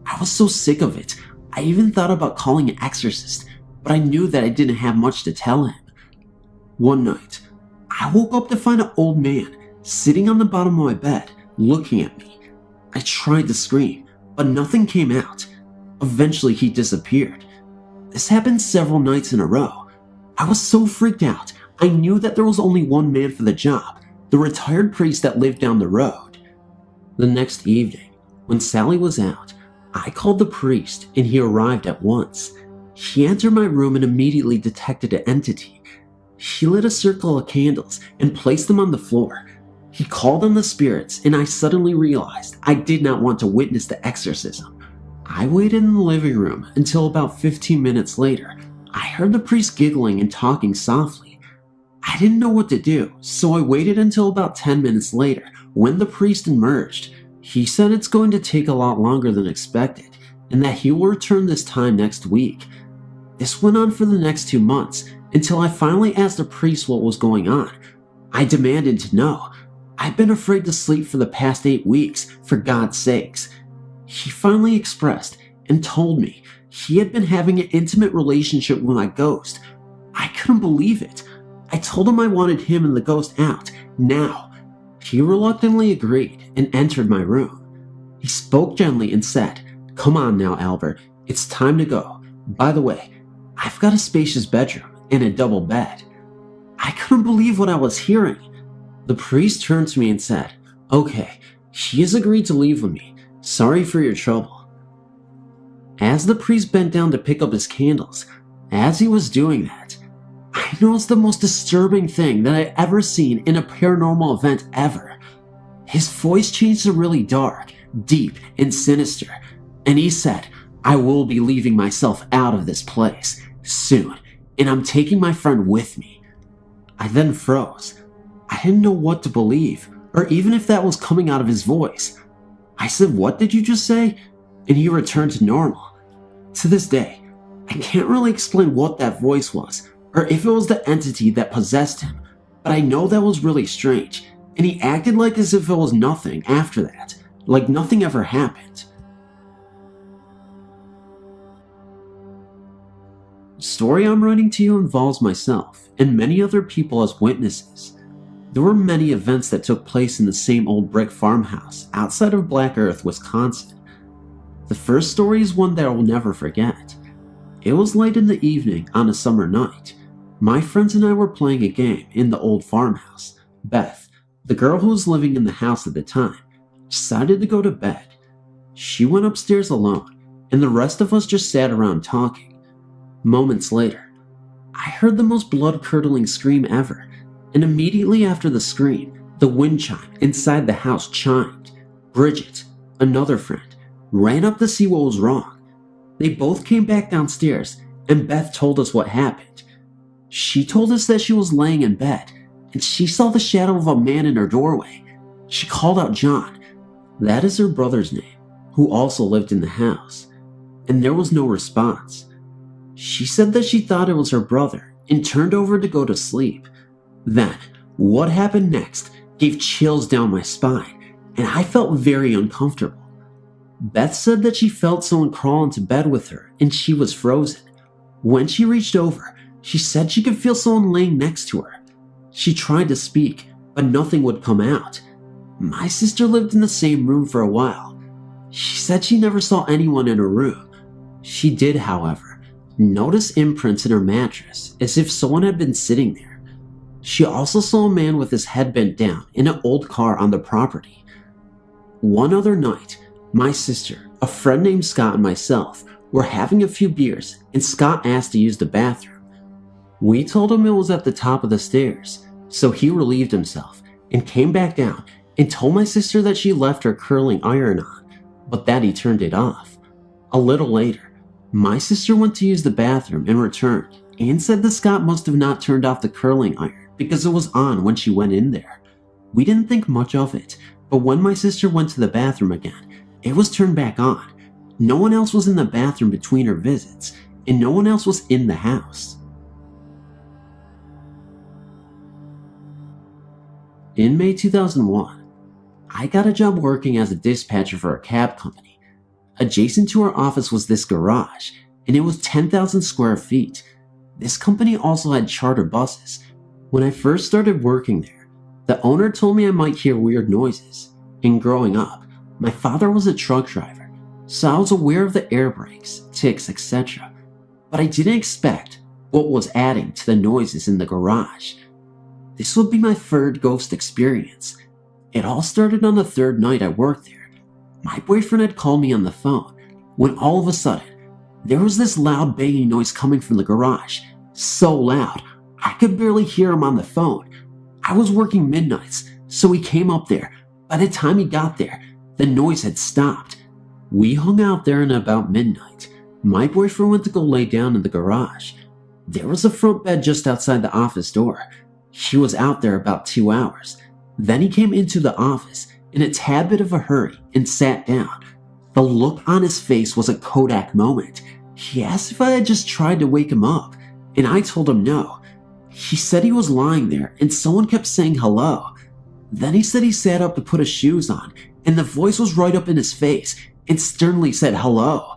I was so sick of it, I even thought about calling an exorcist, but I knew that I didn't have much to tell him. One night, I woke up to find an old man sitting on the bottom of my bed, looking at me. I tried to scream, but nothing came out. Eventually, he disappeared. This happened several nights in a row. I was so freaked out, I knew that there was only one man for the job, the retired priest that lived down the road. The next evening, when Sally was out, I called the priest and he arrived at once. He entered my room and immediately detected an entity. He lit a circle of candles and placed them on the floor. He called on the spirits, and I suddenly realized I did not want to witness the exorcism. I waited in the living room until about 15 minutes later. I heard the priest giggling and talking softly. I didn't know what to do, so I waited until about 10 minutes later when the priest emerged. He said it's going to take a lot longer than expected, and that he will return this time next week. This went on for the next 2 months, until I finally asked the priest what was going on. I demanded to know. I've been afraid to sleep for the past 8 weeks, for God's sakes. He finally expressed and told me he had been having an intimate relationship with my ghost. I couldn't believe it. I told him I wanted him and the ghost out, now. He reluctantly agreed and entered my room. He spoke gently and said, "Come on now, Albert, it's time to go. By the way, I've got a spacious bedroom and a double bed." I couldn't believe what I was hearing. The priest turned to me and said, "Okay, he has agreed to leave with me. Sorry for your trouble." As the priest bent down to pick up his candles, as he was doing that, I noticed the most disturbing thing that I ever seen in a paranormal event ever. His voice changed to really dark, deep, and sinister, and he said, "I will be leaving myself out of this place soon, and I'm taking my friend with me." I then froze. I didn't know what to believe, or even if that was coming out of his voice. I said, "What did you just say?" And he returned to normal. To this day, I can't really explain what that voice was, or if it was the entity that possessed him, but I know that was really strange, and he acted like as if it was nothing after that, like nothing ever happened. The story I'm writing to you involves myself and many other people as witnesses. There were many events that took place in the same old brick farmhouse outside of Black Earth, Wisconsin. The first story is one that I will never forget. It was late in the evening on a summer night. My friends and I were playing a game in the old farmhouse. Beth, the girl who was living in the house at the time, decided to go to bed. She went upstairs alone, and the rest of us just sat around talking. Moments later, I heard the most blood-curdling scream ever, and immediately after the scream, the wind chime inside the house chimed. Bridget, another friend, ran up to see what was wrong. They both came back downstairs, and Beth told us what happened. She told us that she was laying in bed, and she saw the shadow of a man in her doorway. She called out John, that is her brother's name, who also lived in the house, and there was no response. She said that she thought it was her brother and turned over to go to sleep. Then, what happened next gave chills down my spine, and I felt very uncomfortable. Beth said that she felt someone crawl into bed with her and she was frozen. When she reached over, she said she could feel someone laying next to her. She tried to speak, but nothing would come out. My sister lived in the same room for a while. She said she never saw anyone in her room. She did, however, notice imprints in her mattress as if someone had been sitting there. She also saw a man with his head bent down in an old car on the property. One other night, my sister, a friend named Scott, and myself were having a few beers, and Scott asked to use the bathroom. We told him it was at the top of the stairs, so he relieved himself and came back down and told my sister that she left her curling iron on, but that he turned it off. A little later, my sister went to use the bathroom and returned and said that Scott must have not turned off the curling iron because it was on when she went in there. We didn't think much of it, but when my sister went to the bathroom again, it was turned back on. No one else was in the bathroom between her visits, and no one else was in the house. In May 2001, I got a job working as a dispatcher for a cab company. Adjacent to our office was this garage, and it was 10,000 square feet. This company also had charter buses. When I first started working there, the owner told me I might hear weird noises. And growing up, my father was a truck driver, so I was aware of the air brakes, ticks, etc. But I didn't expect what was adding to the noises in the garage. This would be my third ghost experience. It all started on the third night I worked there. My boyfriend had called me on the phone when all of a sudden, there was this loud banging noise coming from the garage. So loud, I could barely hear him on the phone. I was working midnights, so he came up there. By the time he got there, the noise had stopped. We hung out there, and about midnight, my boyfriend went to go lay down in the garage. There was a front bed just outside the office door. He was out there about 2 hours. Then he came into the office in a tad bit of a hurry and sat down. The look on his face was a Kodak moment. He asked if I had just tried to wake him up, and I told him no. He said he was lying there and someone kept saying hello. Then he said he sat up to put his shoes on, and the voice was right up in his face and sternly said hello.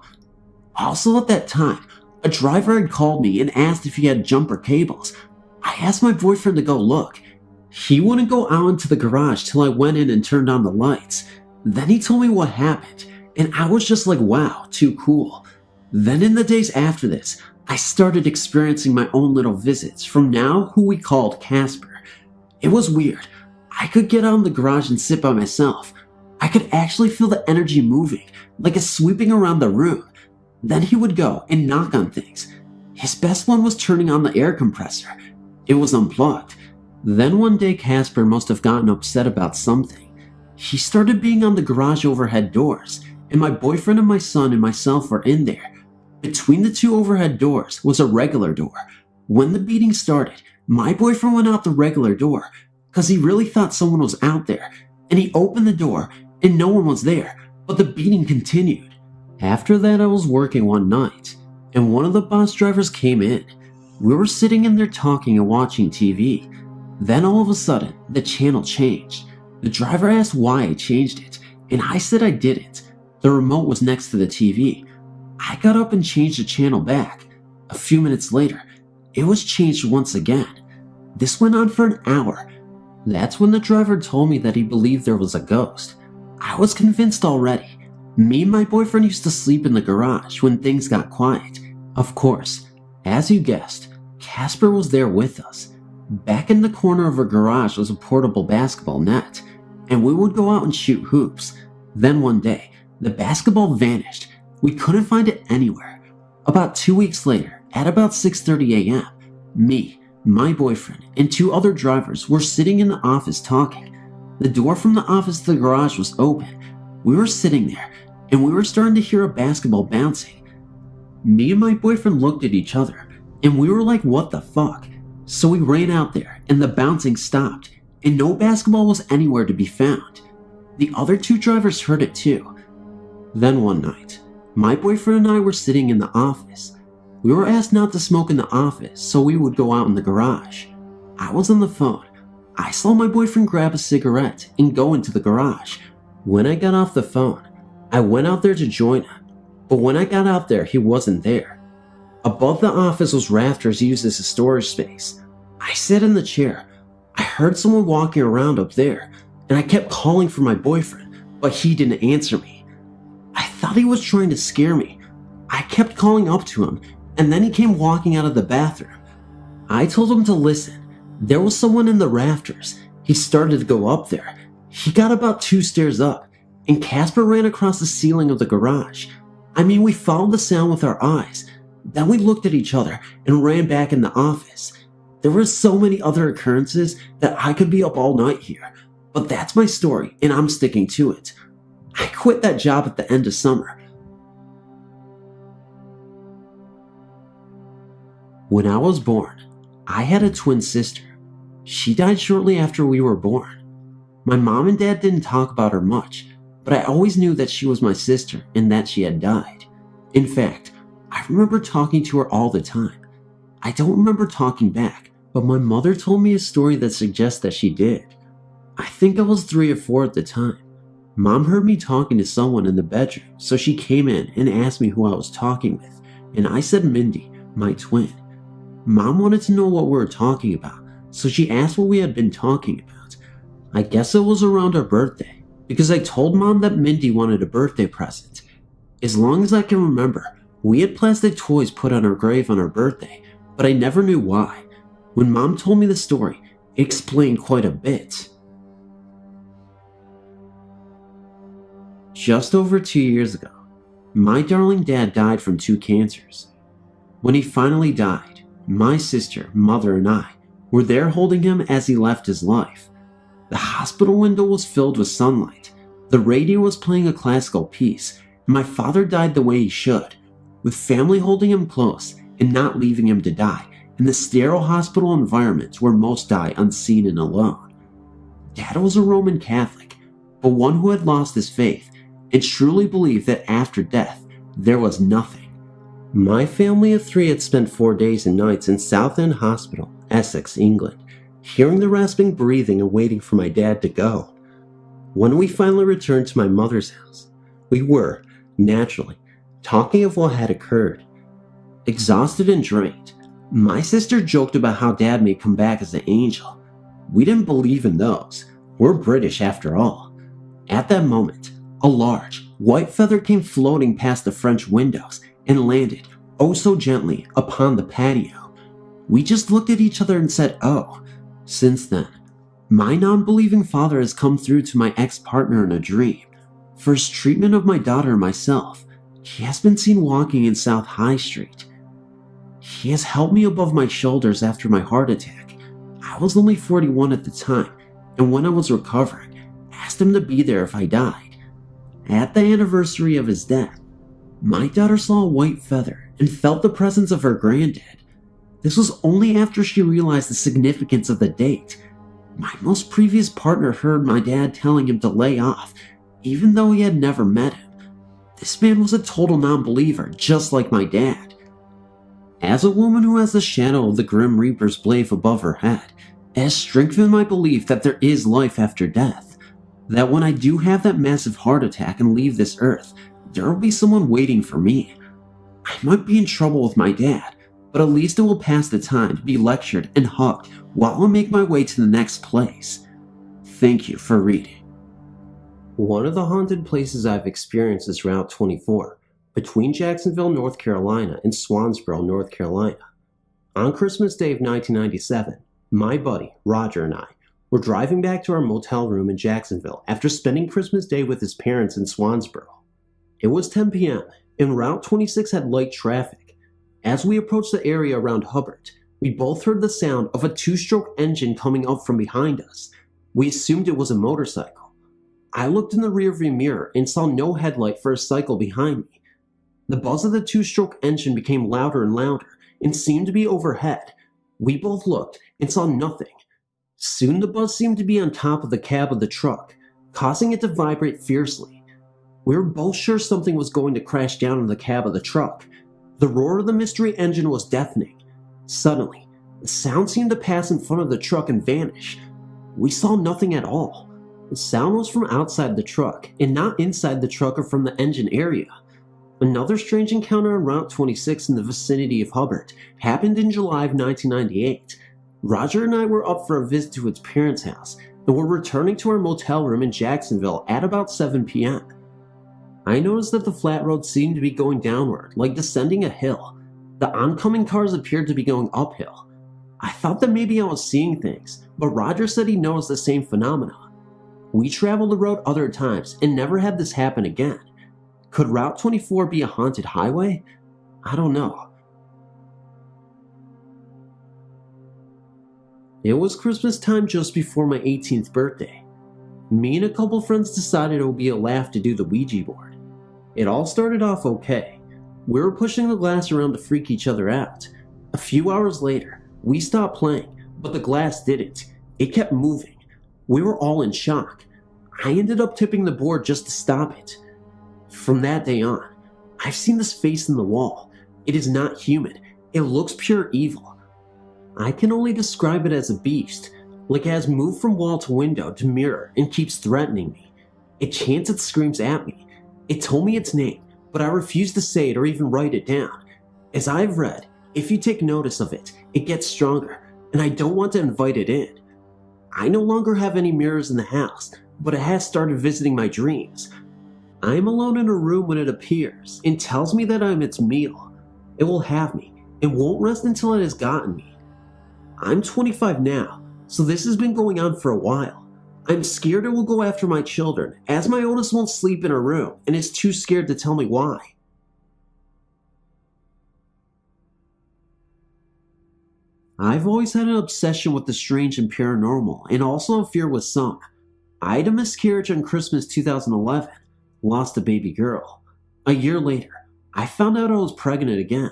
Also at that time, a driver had called me and asked if he had jumper cables. I asked my boyfriend to go look. He wouldn't go out into the garage till I went in and turned on the lights. Then he told me what happened, and I was just like, wow, too cool. Then in the days after this, I started experiencing my own little visits from now who we called Casper. It was weird. I could get out in the garage and sit by myself. I could actually feel the energy moving, like it's sweeping around the room. Then he would go and knock on things. His best one was turning on the air compressor. It was unplugged. Then one day Casper must have gotten upset about something. He started being on the garage overhead doors, and my boyfriend and my son and myself were in there. Between the two overhead doors was a regular door. When the beating started, my boyfriend went out the regular door because he really thought someone was out there, and he opened the door and no one was there, but the beating continued. After that, I was working one night, and one of the bus drivers came in. We were sitting in there talking and watching TV. Then all of a sudden, the channel changed. The driver asked why I changed it, and I said I didn't. The remote was next to the TV. I got up and changed the channel back. A few minutes later, it was changed once again. This went on for an hour. That's when the driver told me that he believed there was a ghost. I was convinced already. Me and my boyfriend used to sleep in the garage when things got quiet. Of course, as you guessed, Casper was there with us. Back in the corner of our garage was a portable basketball net, and we would go out and shoot hoops. Then one day, the basketball vanished. We couldn't find it anywhere. About 2 weeks later, at about 6:30 a.m., me, my boyfriend, and 2 other drivers were sitting in the office talking. The door from the office to the garage was open. We were sitting there, and we were starting to hear a basketball bouncing. Me and my boyfriend looked at each other, and we were like, what the fuck? So we ran out there, and the bouncing stopped, and no basketball was anywhere to be found. The other 2 drivers heard it too. Then one night, my boyfriend and I were sitting in the office. We were asked not to smoke in the office, so we would go out in the garage. I was on the phone. I saw my boyfriend grab a cigarette and go into the garage. When I got off the phone, I went out there to join him, but when I got out there, he wasn't there. Above the office was rafters used as a storage space. I sat in the chair. I heard someone walking around up there, and I kept calling for my boyfriend, but he didn't answer me. I thought he was trying to scare me. I kept calling up to him, and then he came walking out of the bathroom. I told him to listen. There was someone in the rafters. He started to go up there. He got about 2 stairs up, and Casper ran across the ceiling of the garage. We followed the sound with our eyes. Then we looked at each other and ran back in the office. There were so many other occurrences that I could be up all night here, but that's my story, and I'm sticking to it. I quit that job at the end of summer. When I was born, I had a twin sister. She died shortly after we were born. My mom and dad didn't talk about her much, but I always knew that she was my sister and that she had died. In fact, I remember talking to her all the time. I don't remember talking back, but my mother told me a story that suggests that she did. I think I was 3 or 4 at the time. Mom heard me talking to someone in the bedroom, so she came in and asked me who I was talking with, and I said Mindy, my twin. Mom wanted to know what we were talking about, so she asked what we had been talking about. I guess it was around our birthday, because I told Mom that Mindy wanted a birthday present. As long as I can remember, we had plastic toys put on her grave on her birthday, but I never knew why. When Mom told me the story, it explained quite a bit. Just over 2 years ago, my darling dad died from 2 cancers. When he finally died, my sister, mother, and I were there holding him as he left his life. The hospital window was filled with sunlight. The radio was playing a classical piece, and my father died the way he should, with family holding him close and not leaving him to die in the sterile hospital environment where most die unseen and alone. Dad was a Roman Catholic, but one who had lost his faith and truly believed that after death, there was nothing. My family of 3 had spent 4 days and nights in Southend Hospital, Essex, England, hearing the rasping breathing and waiting for my dad to go. When we finally returned to my mother's house, we were, naturally, talking of what had occurred. Exhausted and drained, my sister joked about how Dad may come back as an angel. We didn't believe in those. We're British after all. At that moment, a large, white feather came floating past the French windows and landed, oh so gently, upon the patio. We just looked at each other and said, oh. Since then, my non-believing father has come through to my ex-partner in a dream. For his treatment of my daughter and myself, he has been seen walking in South High Street. He has held me above my shoulders after my heart attack. I was only 41 at the time, and when I was recovering, asked him to be there if I died. At the anniversary of his death, my daughter saw a white feather and felt the presence of her granddad. This was only after she realized the significance of the date. My most previous partner heard my dad telling him to lay off, even though he had never met him. This man was a total non-believer, just like my dad. As a woman who has the shadow of the Grim Reaper's blade above her head, it has strengthened my belief that there is life after death. That when I do have that massive heart attack and leave this earth, there will be someone waiting for me. I might be in trouble with my dad, but at least it will pass the time to be lectured and hugged while I make my way to the next place. Thank you for reading. One of the haunted places I've experienced is Route 24, between Jacksonville, North Carolina and Swansboro, North Carolina. On Christmas Day of 1997, my buddy, Roger, and I were driving back to our motel room in Jacksonville after spending Christmas Day with his parents in Swansboro. It was 10 p.m., and Route 26 had light traffic. As we approached the area around Hubbard, we both heard the sound of a two-stroke engine coming up from behind us. We assumed it was a motorcycle. I looked in the rearview mirror and saw no headlight for a cycle behind me. The buzz of the two-stroke engine became louder and louder and seemed to be overhead. We both looked and saw nothing. Soon the buzz seemed to be on top of the cab of the truck, causing it to vibrate fiercely. We were both sure something was going to crash down in the cab of the truck. The roar of the mystery engine was deafening. Suddenly, the sound seemed to pass in front of the truck and vanish. We saw nothing at all. The sound was from outside the truck and not inside the truck or from the engine area. Another strange encounter on Route 26 in the vicinity of Hubbard happened in July of 1998. Roger and I were up for a visit to his parents' house and were returning to our motel room in Jacksonville at about 7 p.m. I noticed that the flat road seemed to be going downward, like descending a hill. The oncoming cars appeared to be going uphill. I thought that maybe I was seeing things, but Roger said he noticed the same phenomena. We traveled the road other times and never had this happen again. Could Route 24 be a haunted highway? I don't know. It was Christmas time just before my 18th birthday. Me and a couple friends decided it would be a laugh to do the Ouija board. It all started off okay. We were pushing the glass around to freak each other out. A few hours later, we stopped playing, but the glass didn't. It kept moving. We were all in shock. I ended up tipping the board just to stop it. From that day on, I've seen this face in the wall. It is not human. It looks pure evil. I can only describe it as a beast, like it has moved from wall to window to mirror and keeps threatening me. It chants and screams at me. It told me its name, but I refuse to say it or even write it down. As I've read, if you take notice of it, it gets stronger, and I don't want to invite it in. I no longer have any mirrors in the house, but it has started visiting my dreams. I am alone in a room when it appears and tells me that I am its meal. It will have me and won't rest until it has gotten me. I'm 25 now, so this has been going on for a while. I'm scared it will go after my children, as my oldest won't sleep in her room and is too scared to tell me why. I've always had an obsession with the strange and paranormal, and also a fear with some. I had a miscarriage on Christmas 2011, lost a baby girl. A year later, I found out I was pregnant again.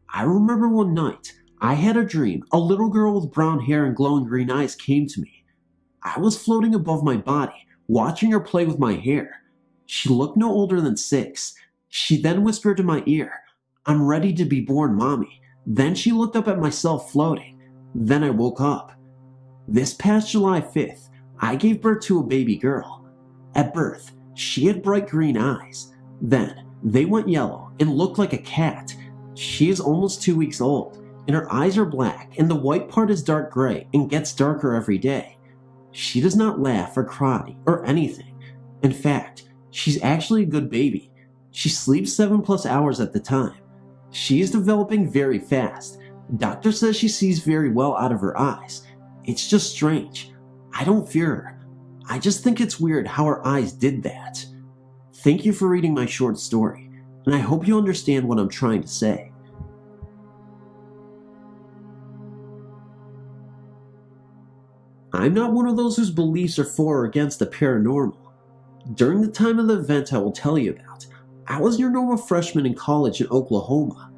I remember one night, I had a dream a little girl with brown hair and glowing green eyes came to me. I was floating above my body, watching her play with my hair. She looked no older than 6. She then whispered in my ear, "I'm ready to be born, Mommy." Then she looked up at myself floating. Then I woke up. This past July 5th, I gave birth to a baby girl. At birth, she had bright green eyes. Then, they went yellow and looked like a cat. She is almost 2 weeks old, and her eyes are black, and the white part is dark gray and gets darker every day. She does not laugh or cry or anything. In fact, she's actually a good baby. She sleeps 7+ hours at the time. She is developing very fast. Doctor says she sees very well out of her eyes. It's just strange. I don't fear her. I just think it's weird how her eyes did that. Thank you for reading my short story, and I hope you understand what I'm trying to say. I'm not one of those whose beliefs are for or against the paranormal. During the time of the event I will tell you about, I was your normal freshman in college in Oklahoma.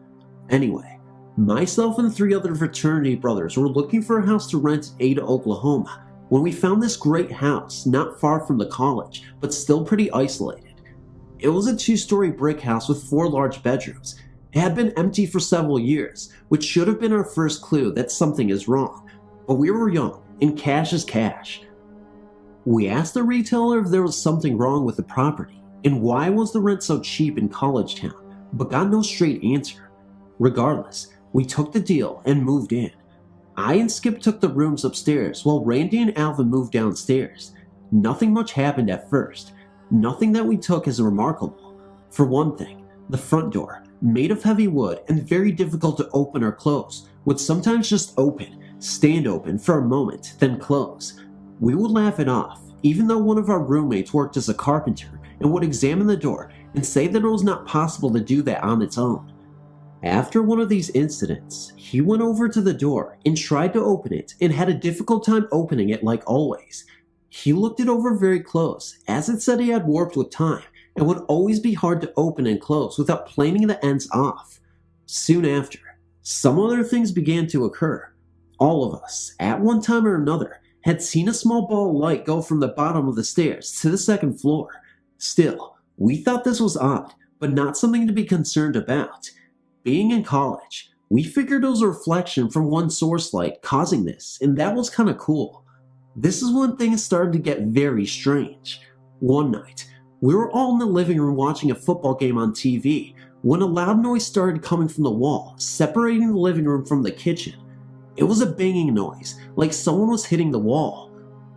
Anyway, myself and 3 other fraternity brothers were looking for a house to rent in Ada, Oklahoma, when we found this great house not far from the college, but still pretty isolated. It was a 2-story brick house with 4 large bedrooms. It had been empty for several years, which should have been our first clue that something is wrong. But we were young, and cash is cash. We asked the retailer if there was something wrong with the property, and why was the rent so cheap in college town, but got no straight answer. Regardless, we took the deal and moved in. I and Skip took the rooms upstairs while Randy and Alvin moved downstairs. Nothing much happened at first. Nothing that we took as remarkable. For one thing, the front door, made of heavy wood and very difficult to open or close, would sometimes just stand open for a moment, then close. We would laugh it off, even though one of our roommates worked as a carpenter and would examine the door and say that it was not possible to do that on its own. After one of these incidents, he went over to the door and tried to open it and had a difficult time opening it like always. He looked it over very close, as it said he had warped with time and would always be hard to open and close without planing the ends off. Soon after, some other things began to occur. All of us, at one time or another, had seen a small ball of light go from the bottom of the stairs to the second floor. Still, we thought this was odd, but not something to be concerned about. Being in college, we figured it was a reflection from one source light causing this, and that was kinda cool. This is when things started to get very strange. One night, we were all in the living room watching a football game on TV when a loud noise started coming from the wall, separating the living room from the kitchen. It was a banging noise, like someone was hitting the wall.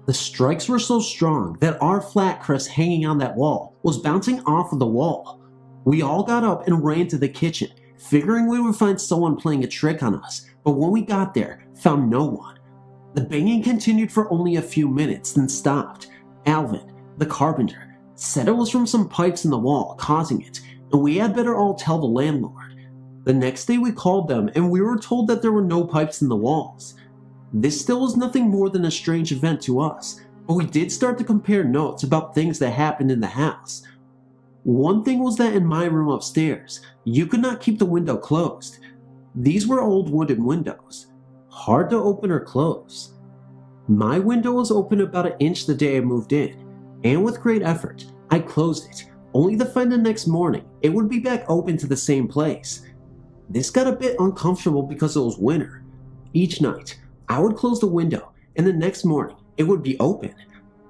The strikes were so strong that our flat crest hanging on that wall was bouncing off of the wall. We all got up and ran to the kitchen, figuring we would find someone playing a trick on us, but when we got there, found no one. The banging continued for only a few minutes, then stopped. Alvin, the carpenter, said it was from some pipes in the wall causing it, and we had better all tell the landlord. The next day we called them and we were told that there were no pipes in the walls. This still was nothing more than a strange event to us, but we did start to compare notes about things that happened in the house. One thing was that in my room upstairs, you could not keep the window closed. These were old wooden windows, hard to open or close. My window was open about an inch the day I moved in, and with great effort, I closed it, only to find the next morning it would be back open to the same place. This got a bit uncomfortable because it was winter. Each night, I would close the window, and the next morning, it would be open.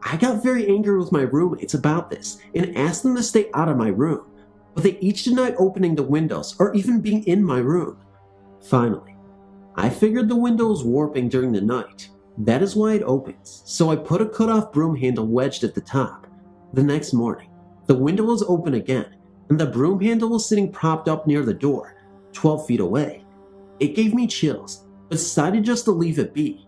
I got very angry with my roommates about this and asked them to stay out of my room, but they each denied opening the windows or even being in my room. Finally, I figured the window was warping during the night. That is why it opens, so I put a cut-off broom handle wedged at the top. The next morning, the window was open again, and the broom handle was sitting propped up near the door, 12 feet away. It gave me chills, but decided just to leave it be.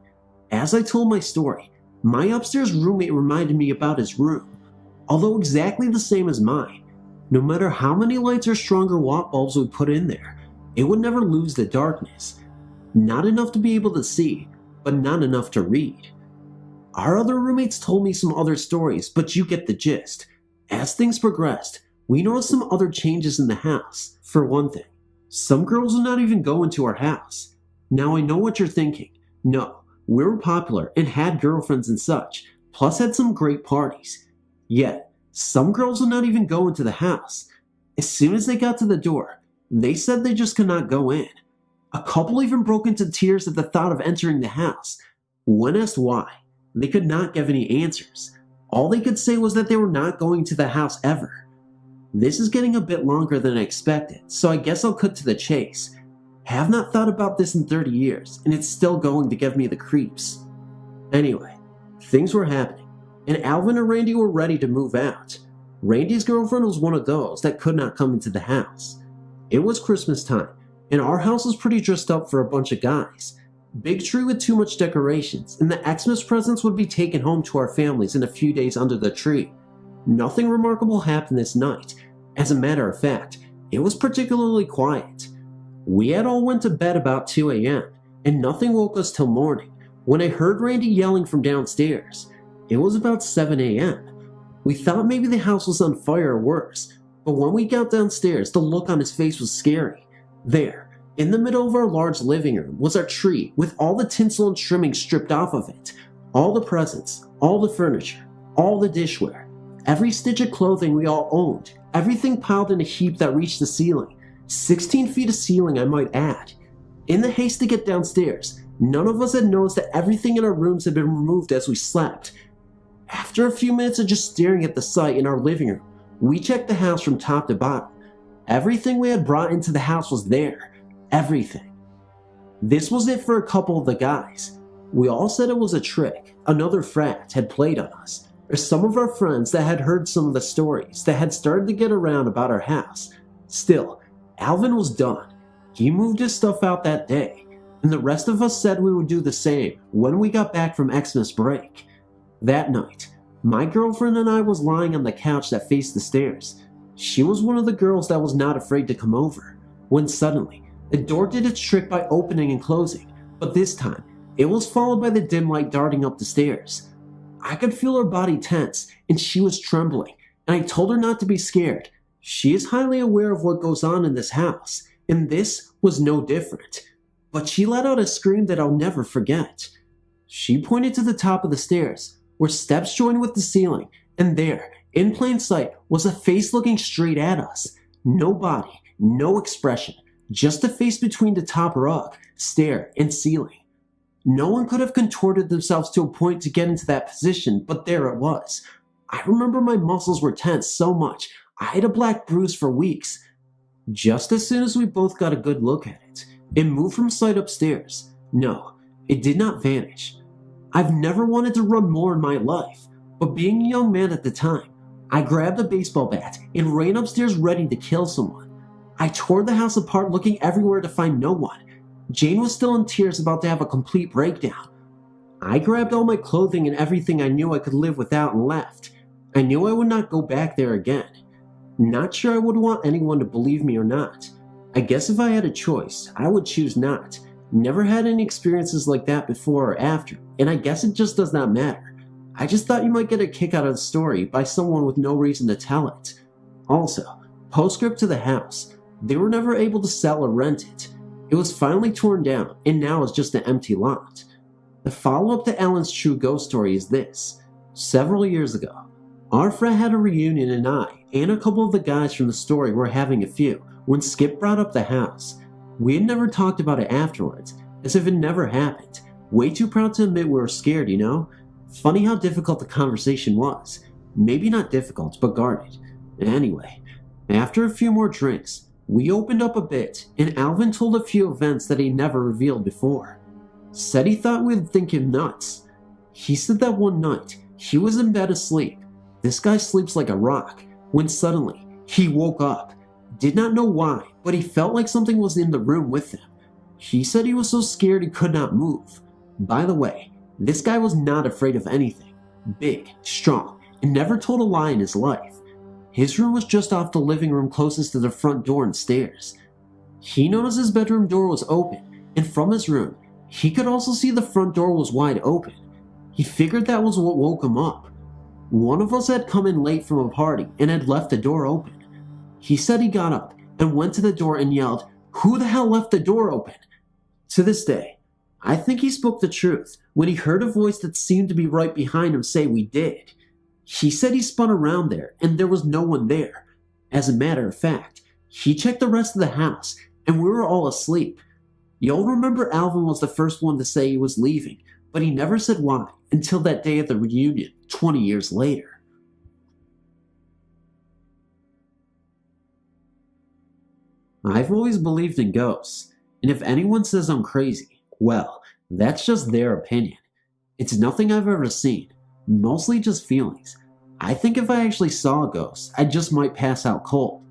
As I told my story, my upstairs roommate reminded me about his room. Although exactly the same as mine, no matter how many lights or stronger watt bulbs we put in there, it would never lose the darkness. Not enough to be able to see, but not enough to read. Our other roommates told me some other stories, but you get the gist. As things progressed, we noticed some other changes in the house. For one thing, some girls would not even go into our house. Now I know what you're thinking. No, we were popular and had girlfriends and such, plus had some great parties. Yet, some girls would not even go into the house. As soon as they got to the door, they said they just could not go in. A couple even broke into tears at the thought of entering the house. When asked why, they could not give any answers. All they could say was that they were not going to the house ever. This is getting a bit longer than I expected, so I guess I'll cut to the chase. Have not thought about this in 30 years, and it's still going to give me the creeps. Anyway, things were happening, and Alvin and Randy were ready to move out. Randy's girlfriend was one of those that could not come into the house. It was Christmas time, and our house was pretty dressed up for a bunch of guys. Big tree with too much decorations, and the Xmas presents would be taken home to our families in a few days under the tree. Nothing remarkable happened this night. As a matter of fact, it was particularly quiet. We had all went to bed about 2 a.m., and nothing woke us till morning, when I heard Randy yelling from downstairs. It was about 7 a.m. We thought maybe the house was on fire or worse, but when we got downstairs, the look on his face was scary. There, in the middle of our large living room, was our tree with all the tinsel and trimming stripped off of it. All the presents, all the furniture, all the dishware, every stitch of clothing we all owned, everything piled in a heap that reached the ceiling. 16 feet of ceiling, I might add. In the haste to get downstairs, none of us had noticed that everything in our rooms had been removed as we slept. After a few minutes of just staring at the sight in our living room, we checked the house from top to bottom. Everything we had brought into the house was there. Everything. This was it for a couple of the guys. We all said it was a trick another frat had played on us, or some of our friends that had heard some of the stories that had started to get around about our house. Still, Alvin was done. He moved his stuff out that day, and the rest of us said we would do the same when we got back from Xmas break. That night, my girlfriend and I was lying on the couch that faced the stairs. She was one of the girls that was not afraid to come over, when suddenly, the door did its trick by opening and closing, but this time, it was followed by the dim light darting up the stairs. I could feel her body tense, and she was trembling, and I told her not to be scared. She is highly aware of what goes on in this house, and this was no different. But she let out a scream that I'll never forget. She pointed to the top of the stairs, where steps joined with the ceiling, and there, in plain sight, was a face looking straight at us. No body, no expression, just a face between the top rug, stair, and ceiling. No one could have contorted themselves to a point to get into that position, but there it was. I remember my muscles were tense so much, I had a black bruise for weeks. Just as soon as we both got a good look at it, it moved from sight upstairs. No, it did not vanish. I've never wanted to run more in my life, but being a young man at the time, I grabbed a baseball bat and ran upstairs ready to kill someone. I tore the house apart looking everywhere to find no one. Jane was still in tears, about to have a complete breakdown. I grabbed all my clothing and everything I knew I could live without and left. I knew I would not go back there again. Not sure I would want anyone to believe me or not. I guess if I had a choice, I would choose not. Never had any experiences like that before or after, and I guess it just does not matter. I just thought you might get a kick out of the story by someone with no reason to tell it. Also, postscript to the house, they were never able to sell or rent it. It was finally torn down, and now is just an empty lot. The follow-up to Ellen's true ghost story is this. Several years ago, our frat had a reunion, and I and a couple of the guys from the story were having a few when Skip brought up the house. We had never talked about it afterwards, as if it never happened. Way too proud to admit we were scared, you know? Funny how difficult the conversation was. Maybe not difficult, but guarded. Anyway, after a few more drinks, we opened up a bit, and Alvin told a few events that he never revealed before. Said he thought we'd think him nuts. He said that one night, he was in bed asleep. This guy sleeps like a rock, when suddenly, he woke up. Did not know why, but he felt like something was in the room with him. He said he was so scared he could not move. By the way, this guy was not afraid of anything. Big, strong, and never told a lie in his life. His room was just off the living room closest to the front door and stairs. He noticed his bedroom door was open, and from his room, he could also see the front door was wide open. He figured that was what woke him up. One of us had come in late from a party and had left the door open. He said he got up and went to the door and yelled, "Who the hell left the door open?" To this day, I think he spoke the truth when he heard a voice that seemed to be right behind him say we did. He said he spun around there and there was no one there. As a matter of fact, he checked the rest of the house and we were all asleep. You'll remember Alvin was the first one to say he was leaving, but he never said why until that day at the reunion 20 years later. I've always believed in ghosts, and if anyone says I'm crazy, well, that's just their opinion. It's nothing I've ever seen, mostly just feelings. I think if I actually saw a ghost, I just might pass out cold.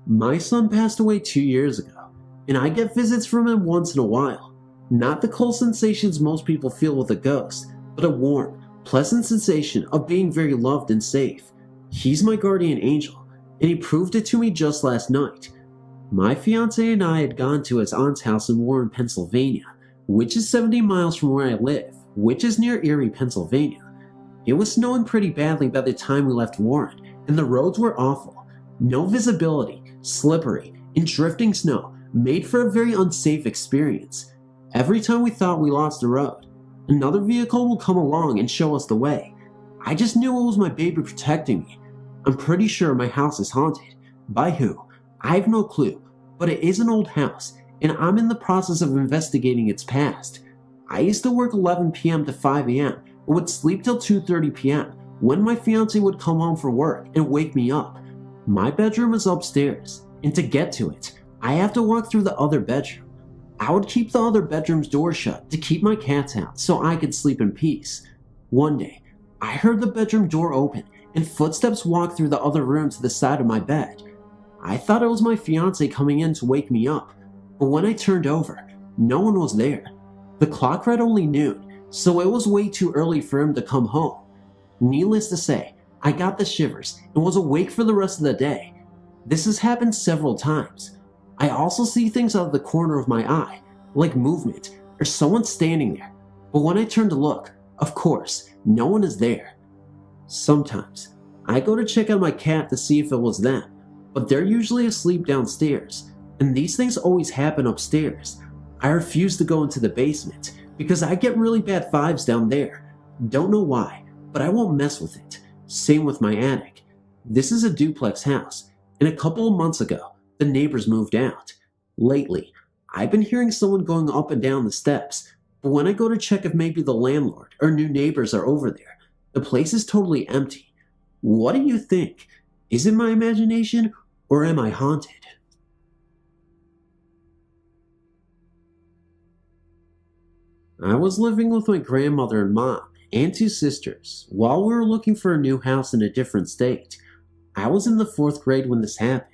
My son passed away 2 years ago, and I get visits from him once in a while. Not the cold sensations most people feel with a ghost, but a warm, pleasant sensation of being very loved and safe. He's my guardian angel, and he proved it to me just last night. My fiance and I had gone to his aunt's house in Warren, Pennsylvania, which is 70 miles from where I live, which is near Erie, Pennsylvania. It was snowing pretty badly by the time we left Warren, and the roads were awful. No visibility, slippery, and drifting snow made for a very unsafe experience. Every time we thought we lost the road, another vehicle would come along and show us the way. I just knew it was my baby protecting me. I'm pretty sure my house is haunted. By who? I have no clue, but it is an old house, and I'm in the process of investigating its past. I used to work 11 p.m. to 5 a.m., but would sleep till 2:30 p.m. when my fiance would come home from work and wake me up. My bedroom is upstairs, and to get to it, I have to walk through the other bedroom. I would keep the other bedroom's door shut to keep my cats out so I could sleep in peace. One day, I heard the bedroom door open and footsteps walk through the other room to the side of my bed. I thought it was my fiance coming in to wake me up, but when I turned over, no one was there. The clock read only noon, so it was way too early for him to come home. Needless to say, I got the shivers and was awake for the rest of the day. This has happened several times. I also see things out of the corner of my eye, like movement or someone standing there, but when I turn to look, of course, no one is there. Sometimes, I go to check on my cat to see if it was them, but they're usually asleep downstairs, and these things always happen upstairs. I refuse to go into the basement because I get really bad vibes down there. Don't know why, but I won't mess with it. Same with my attic. This is a duplex house, and a couple of months ago, the neighbors moved out. Lately, I've been hearing someone going up and down the steps, but when I go to check if maybe the landlord or new neighbors are over there, the place is totally empty. What do you think? Is it my imagination, or am I haunted? I was living with my grandmother and mom and two sisters while we were looking for a new house in a different state. I was in the 4th grade when this happened.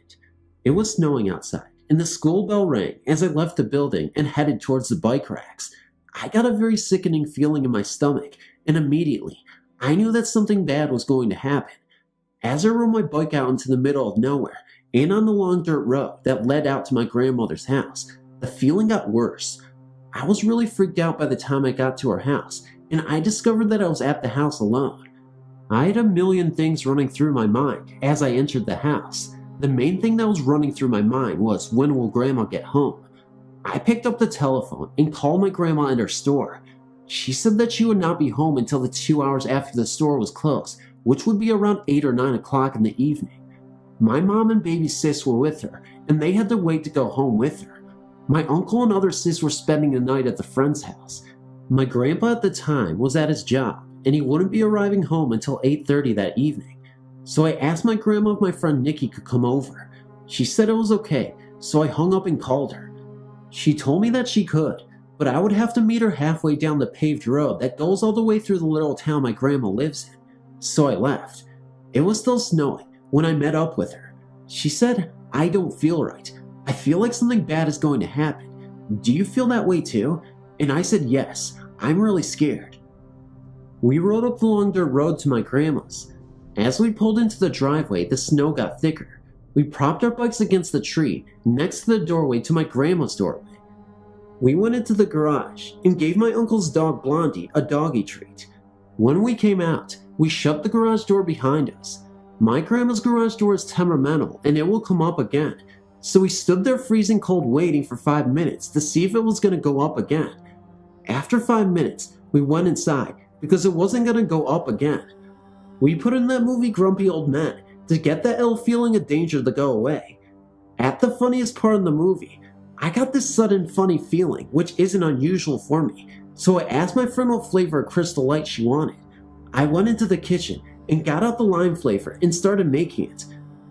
It was snowing outside, and the school bell rang as I left the building and headed towards the bike racks. I got a very sickening feeling in my stomach, and immediately, I knew that something bad was going to happen. As I rode my bike out into the middle of nowhere, and on the long dirt road that led out to my grandmother's house, the feeling got worse. I was really freaked out by the time I got to our house, and I discovered that I was at the house alone. I had a million things running through my mind as I entered the house. The main thing that was running through my mind was, when will Grandma get home? I picked up the telephone and called my grandma in her store. She said that she would not be home until the 2 hours after the store was closed, which would be around 8 or 9 o'clock in the evening. My mom and baby sis were with her, and they had to wait to go home with her. My uncle and other sis were spending the night at the friend's house. My grandpa at the time was at his job, and he wouldn't be arriving home until 8:30 that evening. So I asked my grandma if my friend Nikki could come over. She said it was okay, so I hung up and called her. She told me that she could, but I would have to meet her halfway down the paved road that goes all the way through the little town my grandma lives in. So I left. It was still snowing when I met up with her. She said, "I don't feel right. I feel like something bad is going to happen. Do you feel that way too?" And I said, "Yes, I'm really scared." We rode up the long dirt road to my grandma's. As we pulled into the driveway, the snow got thicker. We propped our bikes against the tree next to the doorway to my grandma's doorway. We went into the garage and gave my uncle's dog Blondie a doggy treat. When we came out, we shut the garage door behind us. My grandma's garage door is temperamental and it will come up again, so we stood there freezing cold waiting for 5 minutes to see if it was going to go up again. After 5 minutes, we went inside because it wasn't going to go up again. We put in that movie Grumpy Old Men to get that ill feeling of danger to go away. At the funniest part in the movie, I got this sudden funny feeling, which isn't unusual for me, so I asked my friend what flavor of Crystal Light she wanted. I went into the kitchen and got out the lime flavor and started making it.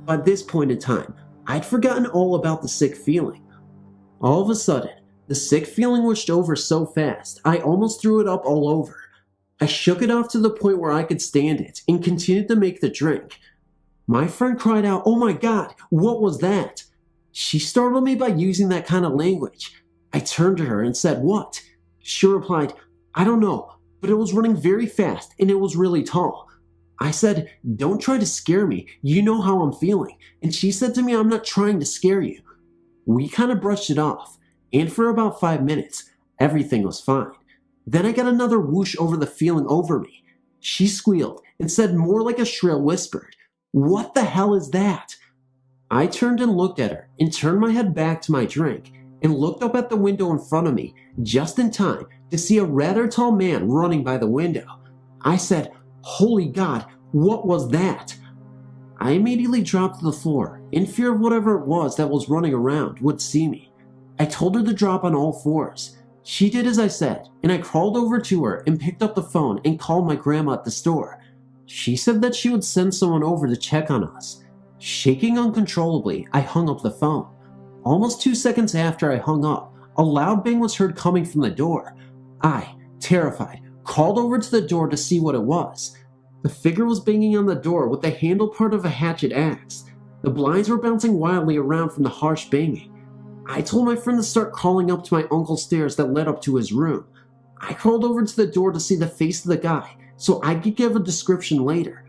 By this point in time, I'd forgotten all about the sick feeling. All of a sudden, the sick feeling wished over so fast, I almost threw it up all over. I shook it off to the point where I could stand it and continued to make the drink. My friend cried out, "Oh my God, what was that?" She startled me by using that kind of language. I turned to her and said, "What?" She replied, "I don't know, but it was running very fast and it was really tall." I said, "Don't try to scare me, you know how I'm feeling." And she said to me, "I'm not trying to scare you." We kind of brushed it off, and for about 5 minutes, everything was fine. Then I got another whoosh over the feeling over me. She squealed and said more like a shrill whisper, "What the hell is that?" I turned and looked at her and turned my head back to my drink and looked up at the window in front of me just in time to see a rather tall man running by the window. I said, "Holy God, what was that?" I immediately dropped to the floor in fear of whatever it was that was running around would see me. I told her to drop on all fours. She did as I said, and I crawled over to her and picked up the phone and called my grandma at the store. She said that she would send someone over to check on us. Shaking uncontrollably, I hung up the phone. Almost 2 seconds after I hung up, a loud bang was heard coming from the door. I, terrified, crawled over to the door to see what it was. The figure was banging on the door with the handle part of a hatchet axe. The blinds were bouncing wildly around from the harsh banging. I told my friend to start crawling up to my uncle's stairs that led up to his room. I crawled over to the door to see the face of the guy so I could give a description later.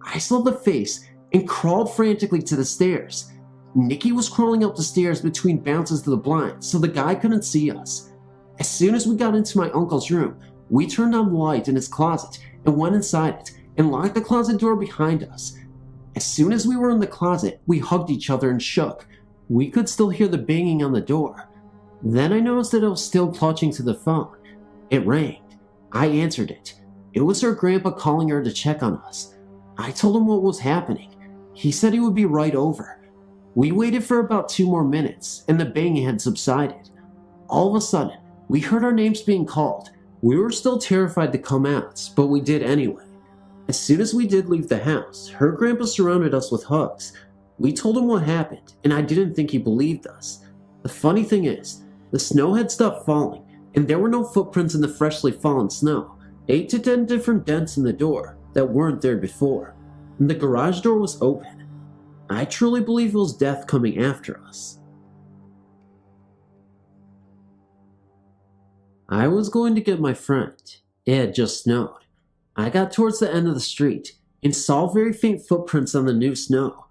I saw the face and crawled frantically to the stairs. Nikki was crawling up the stairs between bounces to the blinds so the guy couldn't see us. As soon as we got into my uncle's room, we turned on the light in his closet and went inside it and locked the closet door behind us. As soon as we were in the closet, we hugged each other and shook. We could still hear the banging on the door. Then I noticed that I was still clutching to the phone. It rang. I answered it. It was her grandpa calling her to check on us. I told him what was happening. He said he would be right over. We waited for about 2 more minutes, and the banging had subsided. All of a sudden, we heard our names being called. We were still terrified to come out, but we did anyway. As soon as we did leave the house, her grandpa surrounded us with hugs. We told him what happened, and I didn't think he believed us. The funny thing is, the snow had stopped falling, and there were no footprints in the freshly fallen snow. 8 to 10 different dents in the door that weren't there before, and the garage door was open. I truly believe it was death coming after us. I was going to get my friend. It had just snowed. I got towards the end of the street and saw very faint footprints on the new snow.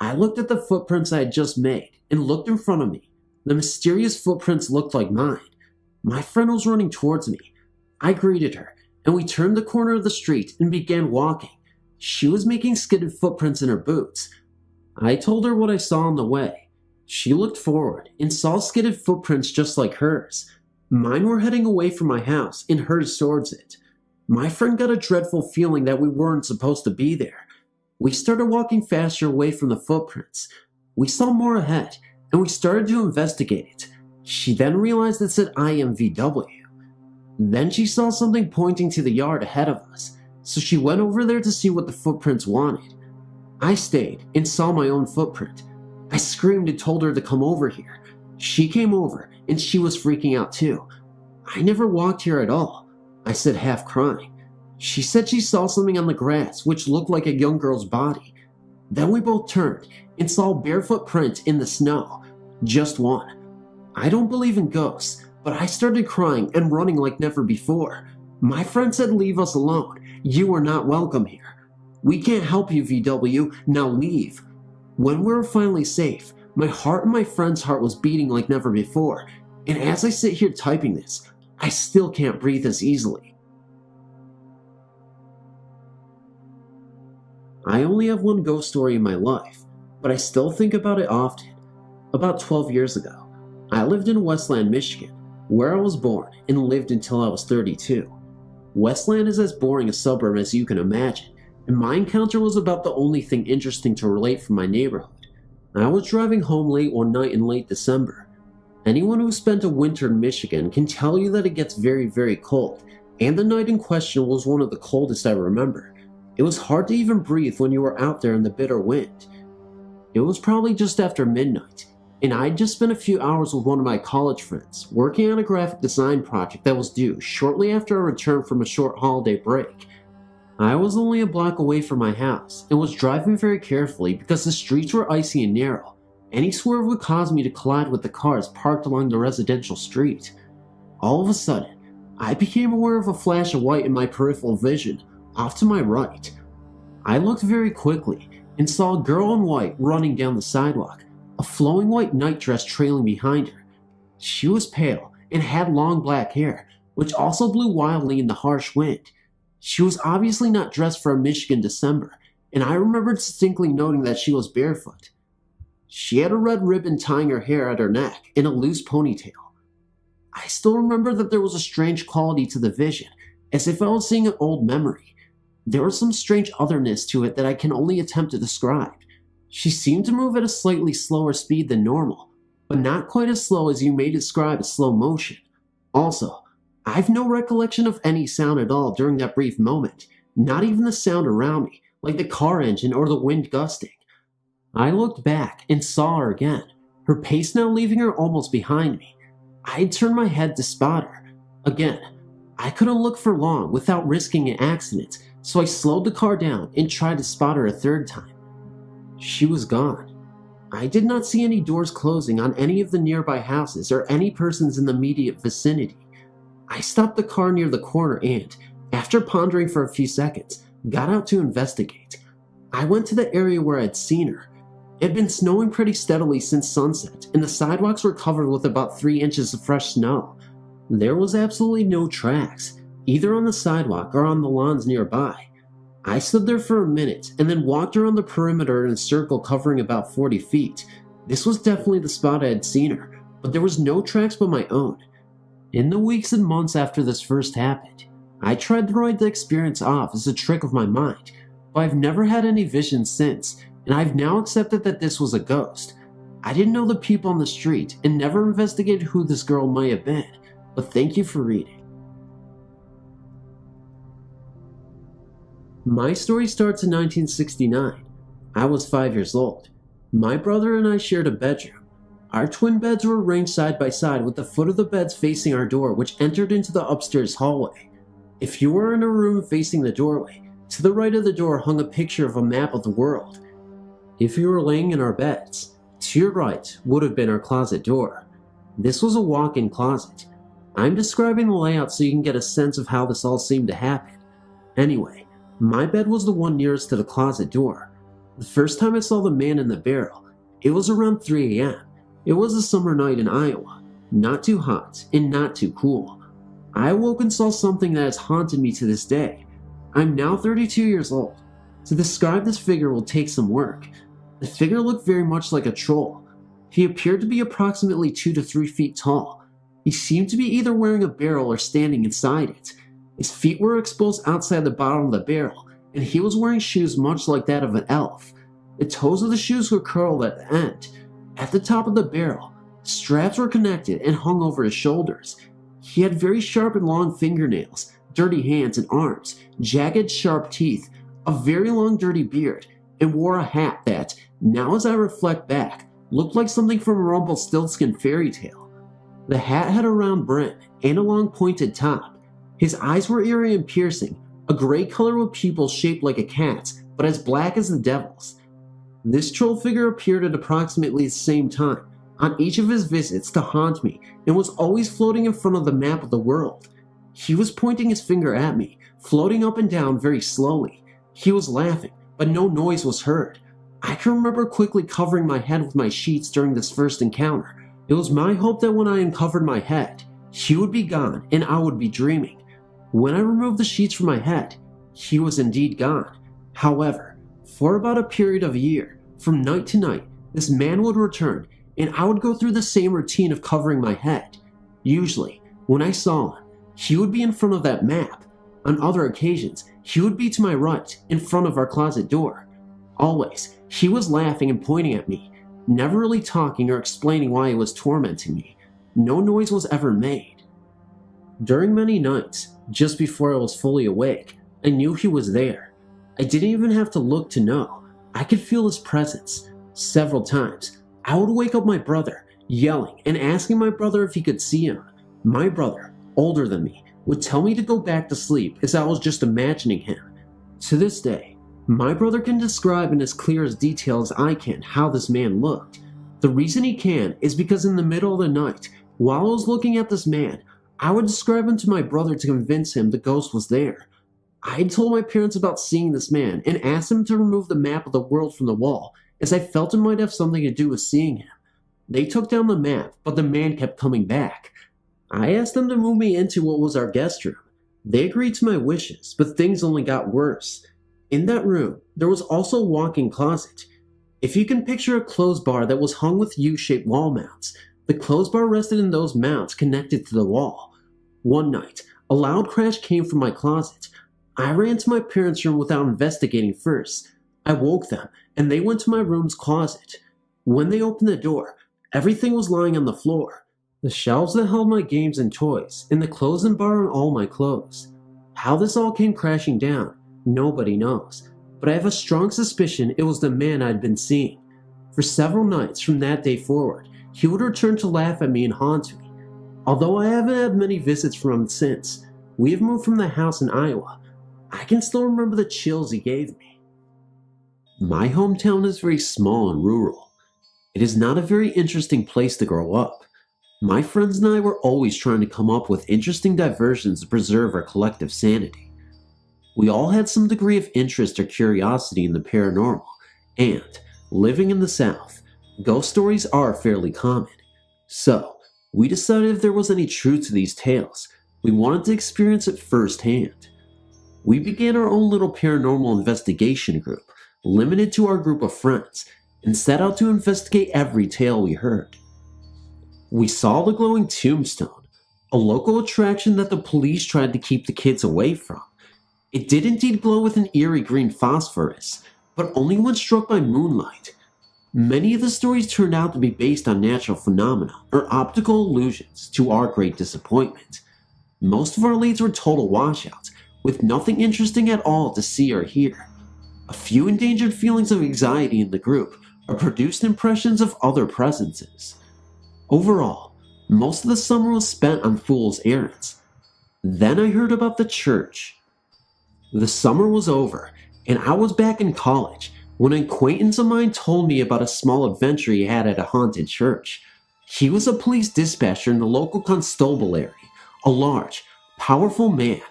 I looked at the footprints I had just made and looked in front of me. The mysterious footprints looked like mine. My friend was running towards me. I greeted her, and we turned the corner of the street and began walking. She was making skidded footprints in her boots. I told her what I saw on the way. She looked forward and saw skidded footprints just like hers. Mine were heading away from my house and hers towards it. My friend got a dreadful feeling that we weren't supposed to be there. We started walking faster away from the footprints. We saw more ahead, and we started to investigate it. She then realized it said IMVW. Then she saw something pointing to the yard ahead of us, so she went over there to see what the footprints wanted. I stayed and saw my own footprint. I screamed and told her to come over here. She came over, and she was freaking out too. I never walked here at all, I said, half crying. She said she saw something on the grass which looked like a young girl's body. Then we both turned and saw a barefoot print in the snow. Just one. I don't believe in ghosts, but I started crying and running like never before. My friend said, "Leave us alone. You are not welcome here. We can't help you, VW. Now leave." When we were finally safe, my heart and my friend's heart was beating like never before, and as I sit here typing this, I still can't breathe as easily. I only have one ghost story in my life, but I still think about it often. About 12 years ago, I lived in Westland, Michigan, where I was born and lived until I was 32. Westland is as boring a suburb as you can imagine, and my encounter was about the only thing interesting to relate from my neighborhood. I was driving home late one night in late December. Anyone who spent a winter in Michigan can tell you that it gets very, very cold, and the night in question was one of the coldest I remember. It was hard to even breathe when you were out there in the bitter wind. It was probably just after midnight, and I'd just spent a few hours with one of my college friends working on a graphic design project that was due shortly after I returned from a short holiday break. I was only a block away from my house and was driving very carefully because the streets were icy and narrow. Any swerve would cause me to collide with the cars parked along the residential street. All of a sudden, I became aware of a flash of white in my peripheral vision, off to my right. I looked very quickly and saw a girl in white running down the sidewalk, a flowing white nightdress trailing behind her. She was pale and had long black hair, which also blew wildly in the harsh wind. She was obviously not dressed for a Michigan December, and I remember distinctly noting that she was barefoot. She had a red ribbon tying her hair at her neck in a loose ponytail. I still remember that there was a strange quality to the vision, as if I was seeing an old memory. There was some strange otherness to it that I can only attempt to describe. She seemed to move at a slightly slower speed than normal, but not quite as slow as you may describe as slow motion. Also, I've no recollection of any sound at all during that brief moment, not even the sound around me, like the car engine or the wind gusting. I looked back and saw her again, her pace now leaving her almost behind me. I turned my head to spot her. Again, I couldn't look for long without risking an accident, so I slowed the car down and tried to spot her a third time. She was gone. I did not see any doors closing on any of the nearby houses or any persons in the immediate vicinity. I stopped the car near the corner and, after pondering for a few seconds, got out to investigate. I went to the area where I'd seen her. It had been snowing pretty steadily since sunset, and the sidewalks were covered with about 3 inches of fresh snow. There was absolutely no tracks, either on the sidewalk or on the lawns nearby. I stood there for a minute and then walked around the perimeter in a circle covering about 40 feet. This was definitely the spot I had seen her, but there was no tracks but my own. In the weeks and months after this first happened, I tried to write the experience off as a trick of my mind, but I've never had any visions since, and I've now accepted that this was a ghost. I didn't know the people on the street and never investigated who this girl might have been, but thank you for reading. My story starts in 1969. I was 5 years old. My brother and I shared a bedroom. Our twin beds were arranged side by side with the foot of the beds facing our door, which entered into the upstairs hallway. If you were in a room facing the doorway, to the right of the door hung a picture of a map of the world. If you were laying in our beds, to your right would have been our closet door. This was a walk-in closet. I'm describing the layout so you can get a sense of how this all seemed to happen. Anyway, my bed was the one nearest to the closet door. The first time I saw the man in the barrel, it was around 3 a.m. It was a summer night in Iowa, not too hot and not too cool. I awoke and saw something that has haunted me to this day. I'm now 32 years old. To describe this figure will take some work. The figure looked very much like a troll. He appeared to be approximately 2 to 3 feet tall. He seemed to be either wearing a barrel or standing inside it. His feet were exposed outside the bottom of the barrel, and he was wearing shoes much like that of an elf. The toes of the shoes were curled at the end. At the top of the barrel, straps were connected and hung over his shoulders. He had very sharp and long fingernails, dirty hands and arms, jagged sharp teeth, a very long dirty beard, and wore a hat that, now as I reflect back, looked like something from a Rumpelstiltskin fairy tale. The hat had a round brim and a long pointed top. His eyes were eerie and piercing, a gray color with pupils shaped like a cat's, but as black as the devil's. This troll figure appeared at approximately the same time on each of his visits to haunt me and was always floating in front of the map of the world. He was pointing his finger at me, floating up and down very slowly. He was laughing, but no noise was heard. I can remember quickly covering my head with my sheets during this first encounter. It was my hope that when I uncovered my head, he would be gone and I would be dreaming. When I removed the sheets from my head, he was indeed gone. However, for about a period of a year, from night to night, this man would return and I would go through the same routine of covering my head. Usually, when I saw him, he would be in front of that map. On other occasions, he would be to my right, in front of our closet door. Always, he was laughing and pointing at me, never really talking or explaining why he was tormenting me. No noise was ever made. During many nights, just before I was fully awake, I knew he was there. I didn't even have to look to know. I could feel his presence. Several times, I would wake up my brother, yelling and asking my brother if he could see him. My brother, older than me, would tell me to go back to sleep as I was just imagining him. To this day, my brother can describe in as clear as detail as I can how this man looked. The reason he can is because in the middle of the night, while I was looking at this man, I would describe him to my brother to convince him the ghost was there. I had told my parents about seeing this man and asked them to remove the map of the world from the wall, as I felt it might have something to do with seeing him. They took down the map, but the man kept coming back. I asked them to move me into what was our guest room. They agreed to my wishes, but things only got worse. In that room, there was also a walk-in closet. If you can picture a clothes bar that was hung with U-shaped wall mounts, the clothes bar rested in those mounts connected to the wall. One night, a loud crash came from my closet. I ran to my parents' room without investigating first. I woke them, and they went to my room's closet. When they opened the door, everything was lying on the floor. The shelves that held my games and toys, and the clothes and bar and all my clothes. How this all came crashing down, nobody knows. But I have a strong suspicion it was the man I'd been seeing. For several nights from that day forward, he would return to laugh at me and haunt me. Although I haven't had many visits from him since, we have moved from the house in Iowa. I can still remember the chills he gave me. My hometown is very small and rural. It is not a very interesting place to grow up. My friends and I were always trying to come up with interesting diversions to preserve our collective sanity. We all had some degree of interest or curiosity in the paranormal, and, living in the South, ghost stories are fairly common. So, we decided if there was any truth to these tales, we wanted to experience it firsthand. We began our own little paranormal investigation group, limited to our group of friends, and set out to investigate every tale we heard. We saw the glowing tombstone, a local attraction that the police tried to keep the kids away from. It did indeed glow with an eerie green phosphorus, but only when struck by moonlight. Many of the stories turned out to be based on natural phenomena or optical illusions, to our great disappointment. Most of our leads were total washouts, with nothing interesting at all to see or hear. A few endangered feelings of anxiety in the group or produced impressions of other presences. Overall, most of the summer was spent on fool's errands. Then I heard about the church. The summer was over, and I was back in college when an acquaintance of mine told me about a small adventure he had at a haunted church. He was a police dispatcher in the local constabulary, a large, powerful man.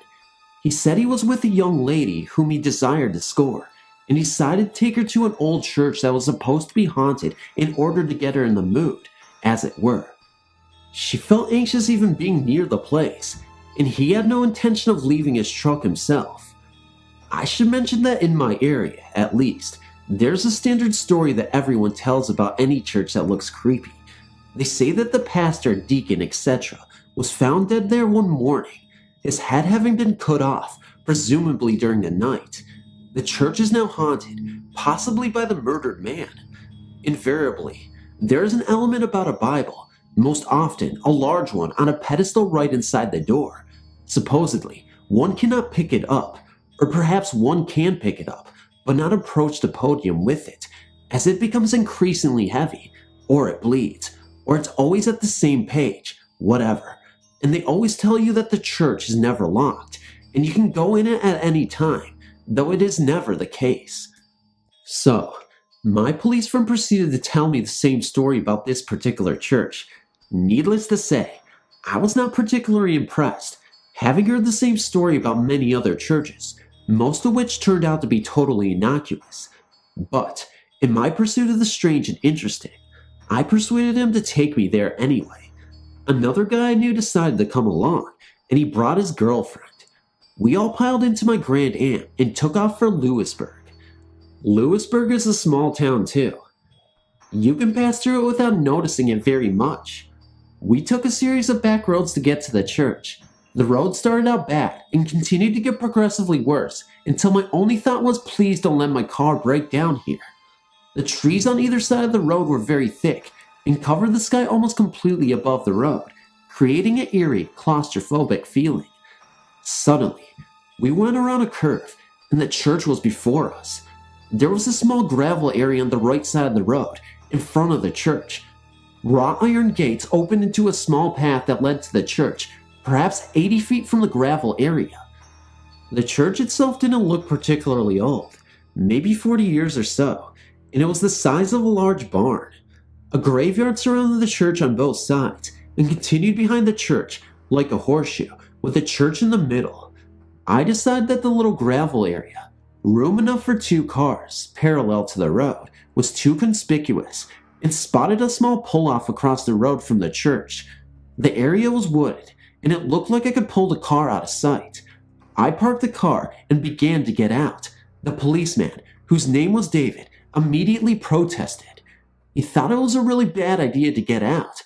He said he was with a young lady whom he desired to score, and decided to take her to an old church that was supposed to be haunted in order to get her in the mood, as it were. She felt anxious even being near the place, and he had no intention of leaving his truck himself. I should mention that in my area, at least, there's a standard story that everyone tells about any church that looks creepy. They say that the pastor, deacon, etc. was found dead there one morning, his head having been cut off, presumably during the night. The church is now haunted, possibly by the murdered man. Invariably, there is an element about a Bible, most often a large one on a pedestal right inside the door. Supposedly, one cannot pick it up, or perhaps one can pick it up, but not approach the podium with it, as it becomes increasingly heavy, or it bleeds, or it's always at the same page, whatever. And they always tell you that the church is never locked, and you can go in it at any time, though it is never the case. So, my police friend proceeded to tell me the same story about this particular church. Needless to say, I was not particularly impressed, having heard the same story about many other churches, most of which turned out to be totally innocuous. But, in my pursuit of the strange and interesting, I persuaded him to take me there anyway. Another guy I knew decided to come along, and he brought his girlfriend. We all piled into my Grand Am and took off for Lewisburg. Lewisburg is a small town too. You can pass through it without noticing it very much. We took a series of back roads to get to the church. The road started out bad and continued to get progressively worse until my only thought was, please don't let my car break down here. The trees on either side of the road were very thick and covered the sky almost completely above the road, creating an eerie, claustrophobic feeling. Suddenly, we went around a curve and the church was before us. There was a small gravel area on the right side of the road, in front of the church. Wrought iron gates opened into a small path that led to the church, perhaps 80 feet from the gravel area. The church itself didn't look particularly old, maybe 40 years or so, and it was the size of a large barn. A graveyard surrounded the church on both sides, and continued behind the church, like a horseshoe, with the church in the middle. I decided that the little gravel area, room enough for 2 cars, parallel to the road, was too conspicuous, and spotted a small pull-off across the road from the church. The area was wooded, and it looked like I could pull the car out of sight. I parked the car and began to get out. The policeman, whose name was David, immediately protested. He thought it was a really bad idea to get out.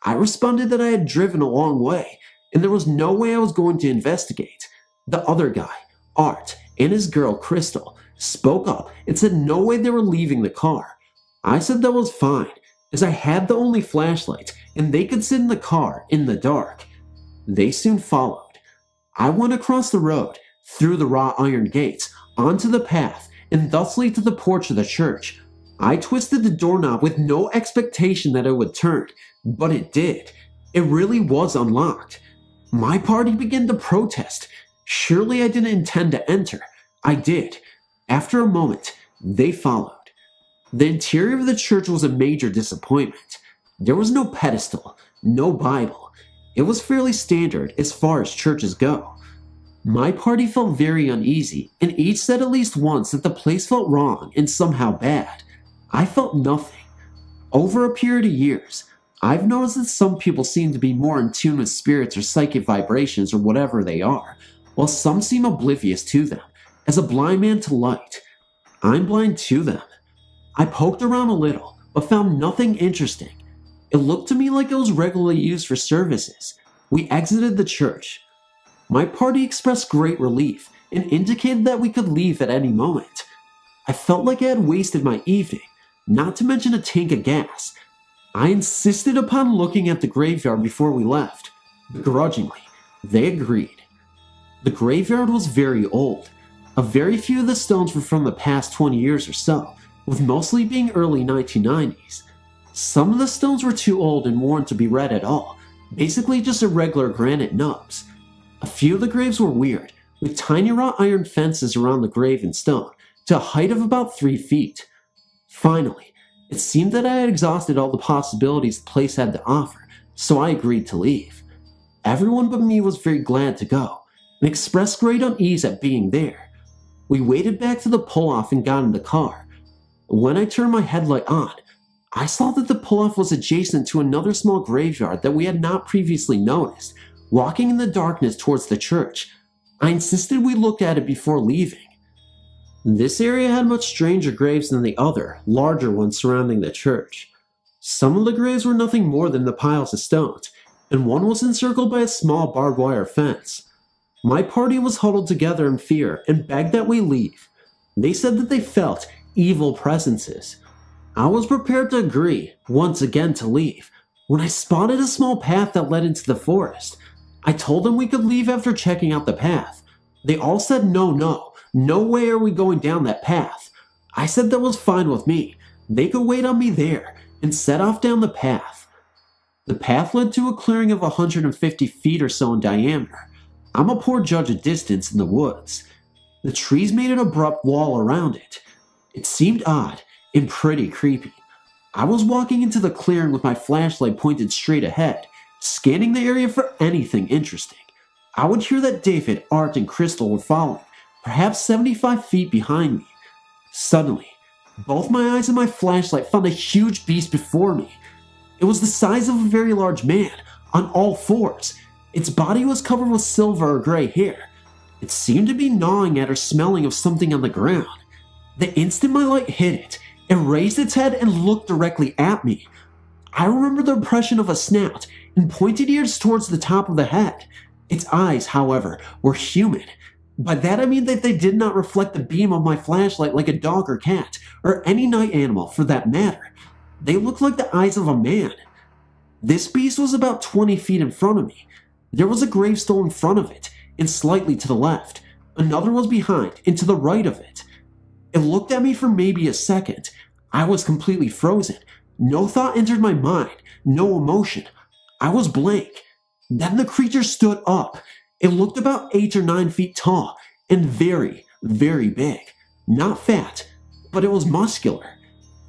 I responded that I had driven a long way, and there was no way I was going to investigate. The other guy, Art, and his girl, Crystal, spoke up and said no way they were leaving the car. I said that was fine, as I had the only flashlight, and they could sit in the car in the dark. They soon followed. I went across the road, through the wrought iron gates, onto the path, and thusly to the porch of the church. I twisted the doorknob with no expectation that it would turn, but it did. It really was unlocked. My party began to protest. Surely I didn't intend to enter. I did. After a moment, they followed. The interior of the church was a major disappointment. There was no pedestal, no Bible. It was fairly standard as far as churches go. My party felt very uneasy, and each said at least once that the place felt wrong and somehow bad. I felt nothing. Over a period of years, I've noticed that some people seem to be more in tune with spirits or psychic vibrations or whatever they are, while some seem oblivious to them, as a blind man to light. I'm blind to them. I poked around a little, but found nothing interesting. It looked to me like it was regularly used for services. We exited the church. My party expressed great relief and indicated that we could leave at any moment. I felt like I had wasted my evening, not to mention a tank of gas. I insisted upon looking at the graveyard before we left. Begrudgingly, they agreed. The graveyard was very old. A very few of the stones were from the past 20 years or so, with mostly being early 1990s. Some of the stones were too old and worn to be read at all, basically just irregular granite nubs. A few of the graves were weird, with tiny wrought iron fences around the grave and stone, to a height of about 3 feet. Finally, it seemed that I had exhausted all the possibilities the place had to offer, so I agreed to leave. Everyone but me was very glad to go, and expressed great unease at being there. We waded back to the pull-off and got in the car. When I turned my headlight on, I saw that the pull-off was adjacent to another small graveyard that we had not previously noticed, walking in the darkness towards the church. I insisted we look at it before leaving. This area had much stranger graves than the other, larger ones surrounding the church. Some of the graves were nothing more than the piles of stones, and one was encircled by a small barbed wire fence. My party was huddled together in fear and begged that we leave. They said that they felt evil presences. I was prepared to agree, once again to leave, when I spotted a small path that led into the forest. I told them we could leave after checking out the path. They all said no way are we going down that path. I said that was fine with me. They could wait on me there, and set off down the path. The path led to a clearing of 150 feet or so in diameter. I'm a poor judge of distance in the woods. The trees made an abrupt wall around it. It seemed odd and pretty creepy. I was walking into the clearing with my flashlight pointed straight ahead, scanning the area for anything interesting. I would hear that David, Art, and Crystal were following, perhaps 75 feet behind me. Suddenly, both my eyes and my flashlight found a huge beast before me. It was the size of a very large man, on all fours. Its body was covered with silver or gray hair. It seemed to be gnawing at or smelling of something on the ground. The instant my light hit it, it raised its head and looked directly at me. I remember the impression of a snout and pointed ears towards the top of the head. Its eyes, however, were human. By that I mean that they did not reflect the beam of my flashlight like a dog or cat, or any night animal for that matter. They looked like the eyes of a man. This beast was about 20 feet in front of me. There was a gravestone in front of it, and slightly to the left. Another was behind, and to the right of it. It looked at me for maybe a second. I was completely frozen. No thought entered my mind, no emotion. I was blank. Then the creature stood up. It looked about 8 or 9 feet tall, and very, very big. Not fat, but it was muscular.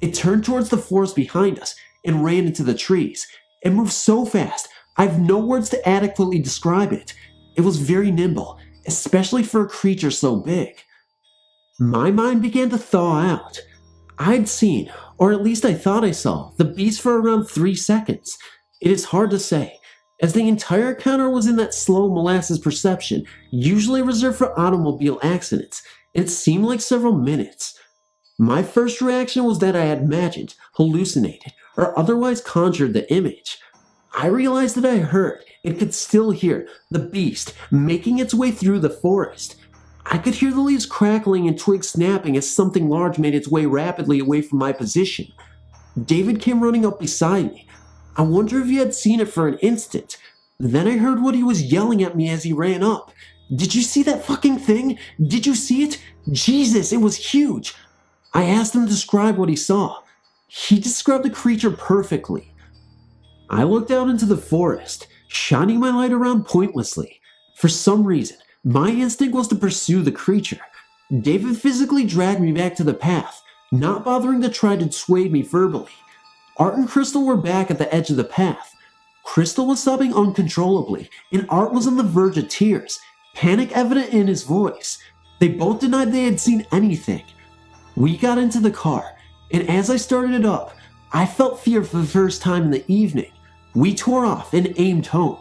It turned towards the forest behind us and ran into the trees. It moved so fast, I have no words to adequately describe it. It was very nimble, especially for a creature so big. My mind began to thaw out. I'd seen, or at least I thought I saw, the beast for around 3 seconds. It is hard to say, as the entire encounter was in that slow molasses perception, usually reserved for automobile accidents. It seemed like several minutes. My first reaction was that I had imagined, hallucinated, or otherwise conjured the image. I realized that I heard, and could still hear, the beast making its way through the forest. I could hear the leaves crackling and twigs snapping as something large made its way rapidly away from my position. David came running up beside me. I wonder if he had seen it for an instant. Then I heard what he was yelling at me as he ran up. "Did you see that fucking thing? Did you see it? Jesus, it was huge!" I asked him to describe what he saw. He described the creature perfectly. I looked out into the forest, shining my light around pointlessly. For some reason, my instinct was to pursue the creature. David physically dragged me back to the path, not bothering to try to dissuade me verbally. Art and Crystal were back at the edge of the path. Crystal was sobbing uncontrollably, and Art was on the verge of tears, panic evident in his voice. They both denied they had seen anything. We got into the car, and as I started it up, I felt fear for the first time in the evening. We tore off and aimed home.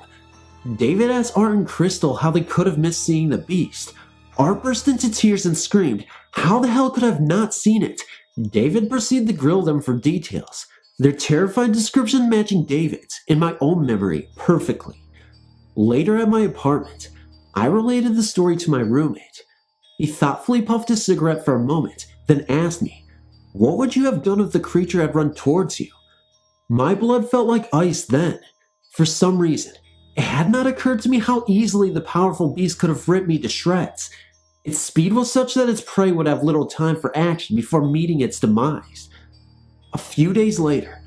David asked Art and Crystal how they could have missed seeing the beast. Art burst into tears and screamed, "How the hell could I have not seen it?" David proceeded to grill them for details, their terrified description matching David's, in my own memory, perfectly. Later at my apartment, I related the story to my roommate. He thoughtfully puffed his cigarette for a moment, then asked me, "What would you have done if the creature had run towards you?" My blood felt like ice then. For some reason, it had not occurred to me how easily the powerful beast could have ripped me to shreds. Its speed was such that its prey would have little time for action before meeting its demise. A few days later,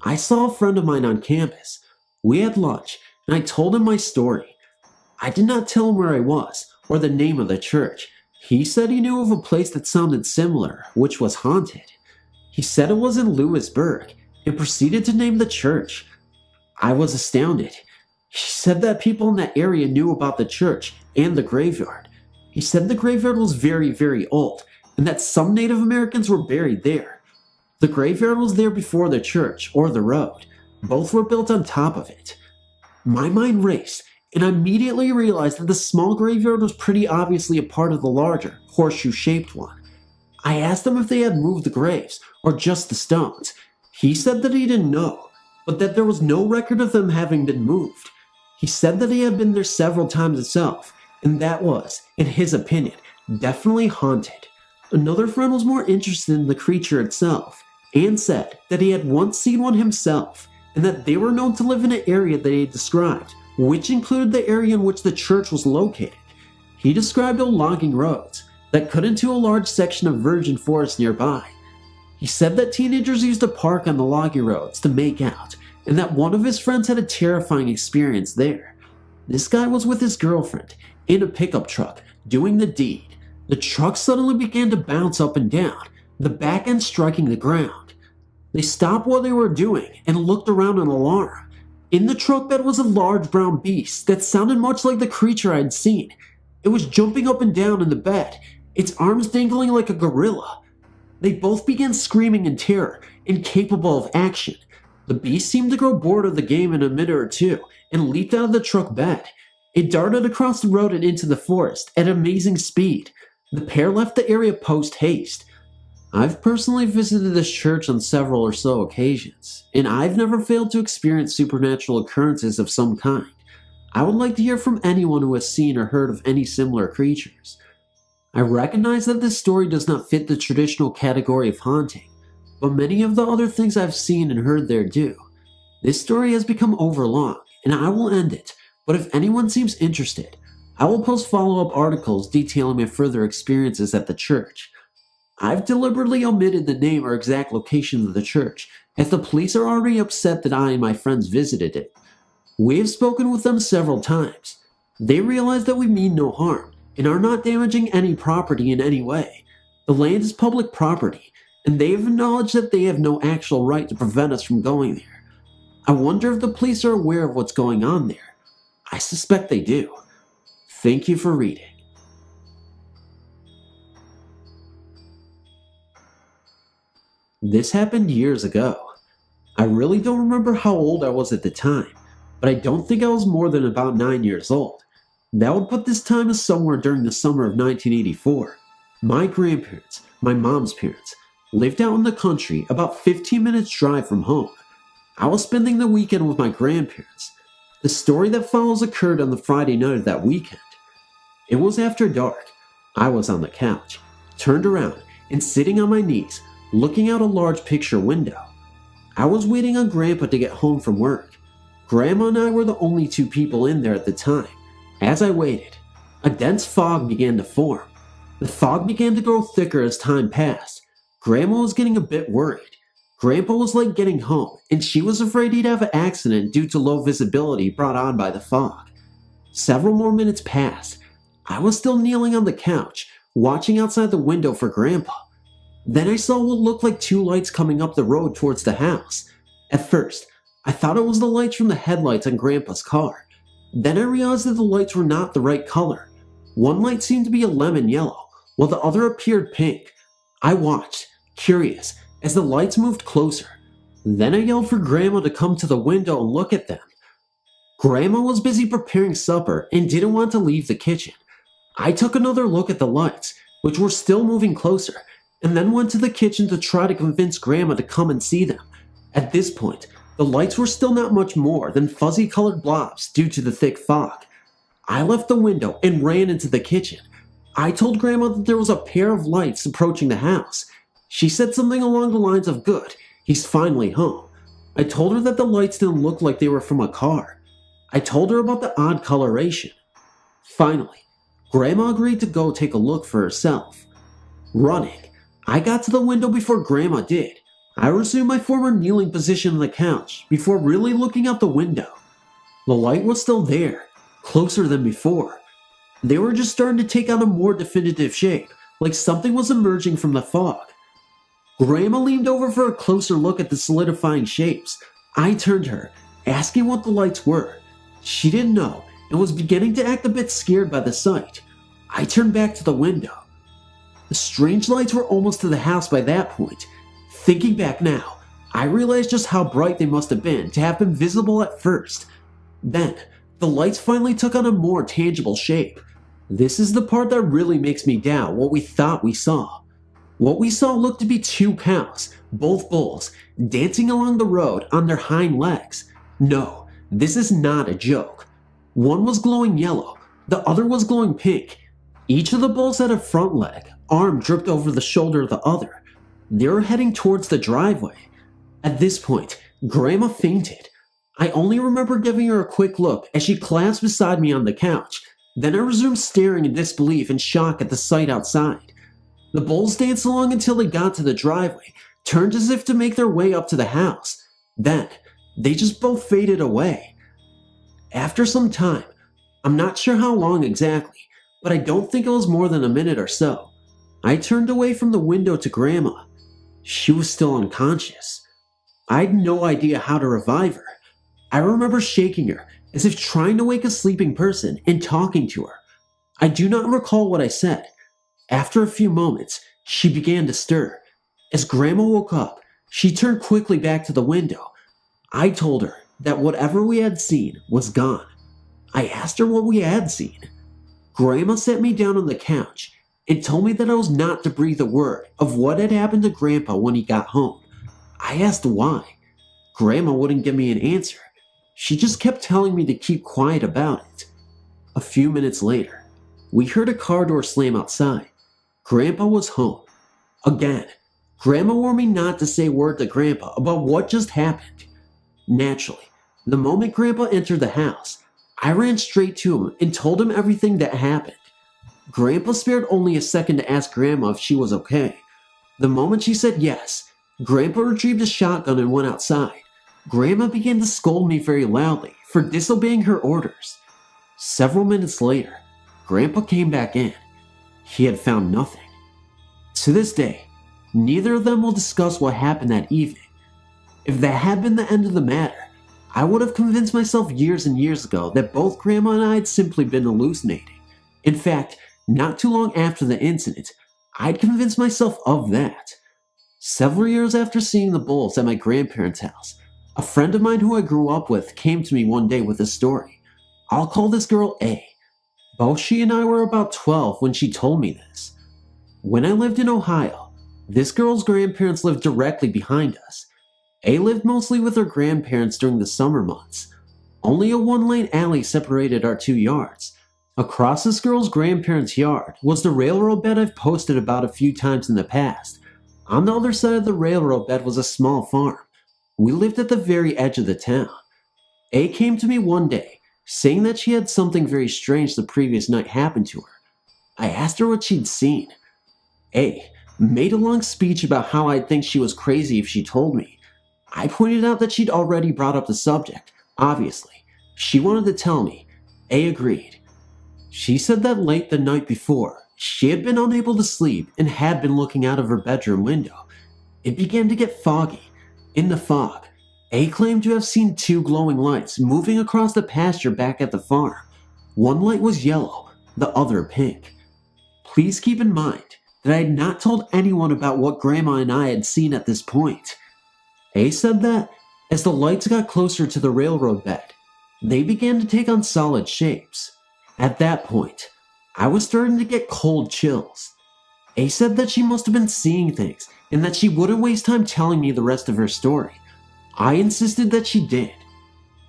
I saw a friend of mine on campus. We had lunch, and I told him my story. I did not tell him where I was, or the name of the church. He said he knew of a place that sounded similar, which was haunted. He said it was in Lewisburg, and proceeded to name the church. I was astounded. He said that people in that area knew about the church and the graveyard. He said the graveyard was very, very old, and that some Native Americans were buried there. The graveyard was there before the church, or the road. Both were built on top of it. My mind raced, and I immediately realized that the small graveyard was pretty obviously a part of the larger, horseshoe-shaped one. I asked him if they had moved the graves, or just the stones. He said that he didn't know, but that there was no record of them having been moved. He said that he had been there several times himself, and that was, in his opinion, definitely haunted. Another friend was more interested in the creature itself, and said that he had once seen one himself, and that they were known to live in an area that he had described, which included the area in which the church was located. He described old logging roads that cut into a large section of virgin forest nearby. He said that teenagers used to park on the logging roads to make out, and that one of his friends had a terrifying experience there. This guy was with his girlfriend, in a pickup truck, doing the deed. The truck suddenly began to bounce up and down, the back end striking the ground. They stopped what they were doing and looked around in alarm. In the truck bed was a large brown beast that sounded much like the creature I had seen. It was jumping up and down in the bed, its arms dangling like a gorilla. They both began screaming in terror, incapable of action. The beast seemed to grow bored of the game in a minute or two and leaped out of the truck bed. It darted across the road and into the forest at amazing speed. The pair left the area post haste. I've personally visited this church on several or so occasions, and I've never failed to experience supernatural occurrences of some kind. I would like to hear from anyone who has seen or heard of any similar creatures. I recognize that this story does not fit the traditional category of haunting, but many of the other things I've seen and heard there do. This story has become overlong, and I will end it, but if anyone seems interested, I will post follow-up articles detailing my further experiences at the church. I've deliberately omitted the name or exact location of the church, as the police are already upset that I and my friends visited it. We have spoken with them several times. They realize that we mean no harm, and are not damaging any property in any way. The land is public property, and they have acknowledged that they have no actual right to prevent us from going there. I wonder if the police are aware of what's going on there. I suspect they do. Thank you for reading. This happened years ago. I really don't remember how old I was at the time, but I don't think I was more than about 9 years old. That would put this time as somewhere during the summer of 1984. My grandparents, my mom's parents, lived out in the country about 15 minutes drive from home. I was spending the weekend with my grandparents. The story that follows occurred on the Friday night of that weekend. It was after dark. I was on the couch, turned around, and sitting on my knees, looking out a large picture window. I was waiting on Grandpa to get home from work. Grandma and I were the only two people in there at the time. As I waited, a dense fog began to form. The fog began to grow thicker as time passed. Grandma was getting a bit worried. Grandpa was late getting home, and she was afraid he'd have an accident due to low visibility brought on by the fog. Several more minutes passed. I was still kneeling on the couch, watching outside the window for Grandpa. Then I saw what looked like two lights coming up the road towards the house. At first, I thought it was the lights from the headlights on Grandpa's car. Then I realized that the lights were not the right color. One light seemed to be a lemon yellow, while the other appeared pink. I watched, curious, as the lights moved closer. Then I yelled for Grandma to come to the window and look at them. Grandma was busy preparing supper and didn't want to leave the kitchen. I took another look at the lights, which were still moving closer, and then went to the kitchen to try to convince Grandma to come and see them. At this point, the lights were still not much more than fuzzy colored blobs due to the thick fog. I left the window and ran into the kitchen. I told Grandma that there was a pair of lights approaching the house. She said something along the lines of, "Good, he's finally home." I told her that the lights didn't look like they were from a car. I told her about the odd coloration. Finally, Grandma agreed to go take a look for herself. Running, I got to the window before Grandma did. I resumed my former kneeling position on the couch before really looking out the window. The light was still there, closer than before. They were just starting to take on a more definitive shape, like something was emerging from the fog. Grandma leaned over for a closer look at the solidifying shapes. I turned to her, asking what the lights were. She didn't know and was beginning to act a bit scared by the sight. I turned back to the window. The strange lights were almost to the house by that point. Thinking back now, I realized just how bright they must have been to have been visible at first. Then, the lights finally took on a more tangible shape. This is the part that really makes me doubt what we thought we saw. What we saw looked to be two cows, both bulls, dancing along the road on their hind legs. No, this is not a joke. One was glowing yellow, the other was glowing pink. Each of the bulls had a front leg, arm drooped over the shoulder of the other. They were heading towards the driveway. At this point, Grandma fainted. I only remember giving her a quick look as she collapsed beside me on the couch. Then I resumed staring in disbelief and shock at the sight outside. The bulls danced along until they got to the driveway, turned as if to make their way up to the house. Then, they just both faded away. After some time, I'm not sure how long exactly, but I don't think it was more than a minute or so, I turned away from the window to Grandma. She was still unconscious. I had no idea how to revive her. I remember shaking her, as if trying to wake a sleeping person and talking to her. I do not recall what I said. After a few moments, she began to stir. As Grandma woke up, she turned quickly back to the window. I told her that whatever we had seen was gone. I asked her what we had seen. Grandma sat me down on the couch and told me that I was not to breathe a word of what had happened to Grandpa when he got home. I asked why. Grandma wouldn't give me an answer. She just kept telling me to keep quiet about it. A few minutes later, we heard a car door slam outside. Grandpa was home. Again, Grandma warned me not to say a word to Grandpa about what just happened. Naturally, the moment Grandpa entered the house, I ran straight to him and told him everything that happened. Grandpa spared only a second to ask Grandma if she was okay. The moment she said yes, Grandpa retrieved a shotgun and went outside. Grandma began to scold me very loudly for disobeying her orders. Several minutes later, Grandpa came back in. He had found nothing. To this day, neither of them will discuss what happened that evening. If that had been the end of the matter, I would have convinced myself years and years ago that both Grandma and I had simply been hallucinating. In fact, not too long after the incident, I'd convinced myself of that. Several years after seeing the bulls at my grandparents' house, a friend of mine who I grew up with came to me one day with a story. I'll call this girl A. Both she and I were about 12 when she told me this. When I lived in Ohio, this girl's grandparents lived directly behind us. A lived mostly with her grandparents during the summer months. Only a one-lane alley separated our 2 yards. Across this girl's grandparents' yard was the railroad bed I've posted about a few times in the past. On the other side of the railroad bed was a small farm. We lived at the very edge of the town. A came to me one day, saying that she had something very strange the previous night happen to her. I asked her what she'd seen. A made a long speech about how I'd think she was crazy if she told me. I pointed out that she'd already brought up the subject, obviously. She wanted to tell me. A agreed. She said that late the night before, she had been unable to sleep and had been looking out of her bedroom window. It began to get foggy. In the fog, A claimed to have seen two glowing lights moving across the pasture back at the farm. One light was yellow, the other pink. Please keep in mind that I had not told anyone about what Grandma and I had seen at this point. A said that, as the lights got closer to the railroad bed, they began to take on solid shapes. At that point, I was starting to get cold chills. A said that she must have been seeing things and that she wouldn't waste time telling me the rest of her story. I insisted that she did.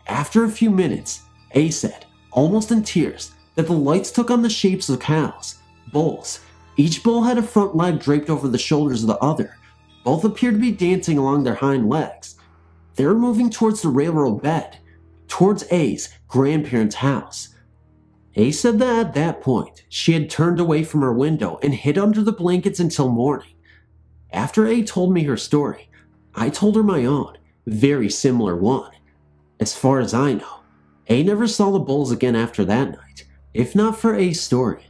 After a few minutes, A said, almost in tears, that the lights took on the shapes of cows, bulls. Each bull had a front leg draped over the shoulders of the other. Both appeared to be dancing along their hind legs. They were moving towards the railroad bed, towards A's grandparents' house. A said that at that point, she had turned away from her window and hid under the blankets until morning. After A told me her story, I told her my own, very similar one. As far as I know, A never saw the bulls again after that night. If not for A's story,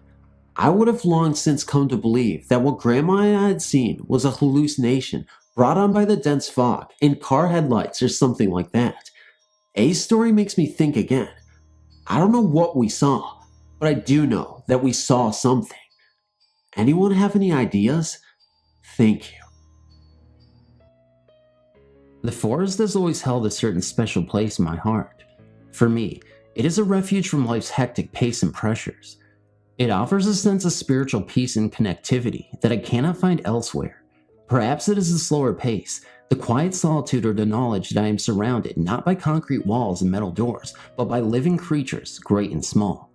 I would have long since come to believe that what Grandma and I had seen was a hallucination brought on by the dense fog and car headlights or something like that. A's story makes me think again. I don't know what we saw, but I do know that we saw something. Anyone have any ideas? Thank you. The forest has always held a certain special place in my heart. For me, it is a refuge from life's hectic pace and pressures. It offers a sense of spiritual peace and connectivity that I cannot find elsewhere. Perhaps it is the slower pace, the quiet solitude, or the knowledge that I am surrounded not by concrete walls and metal doors, but by living creatures, great and small.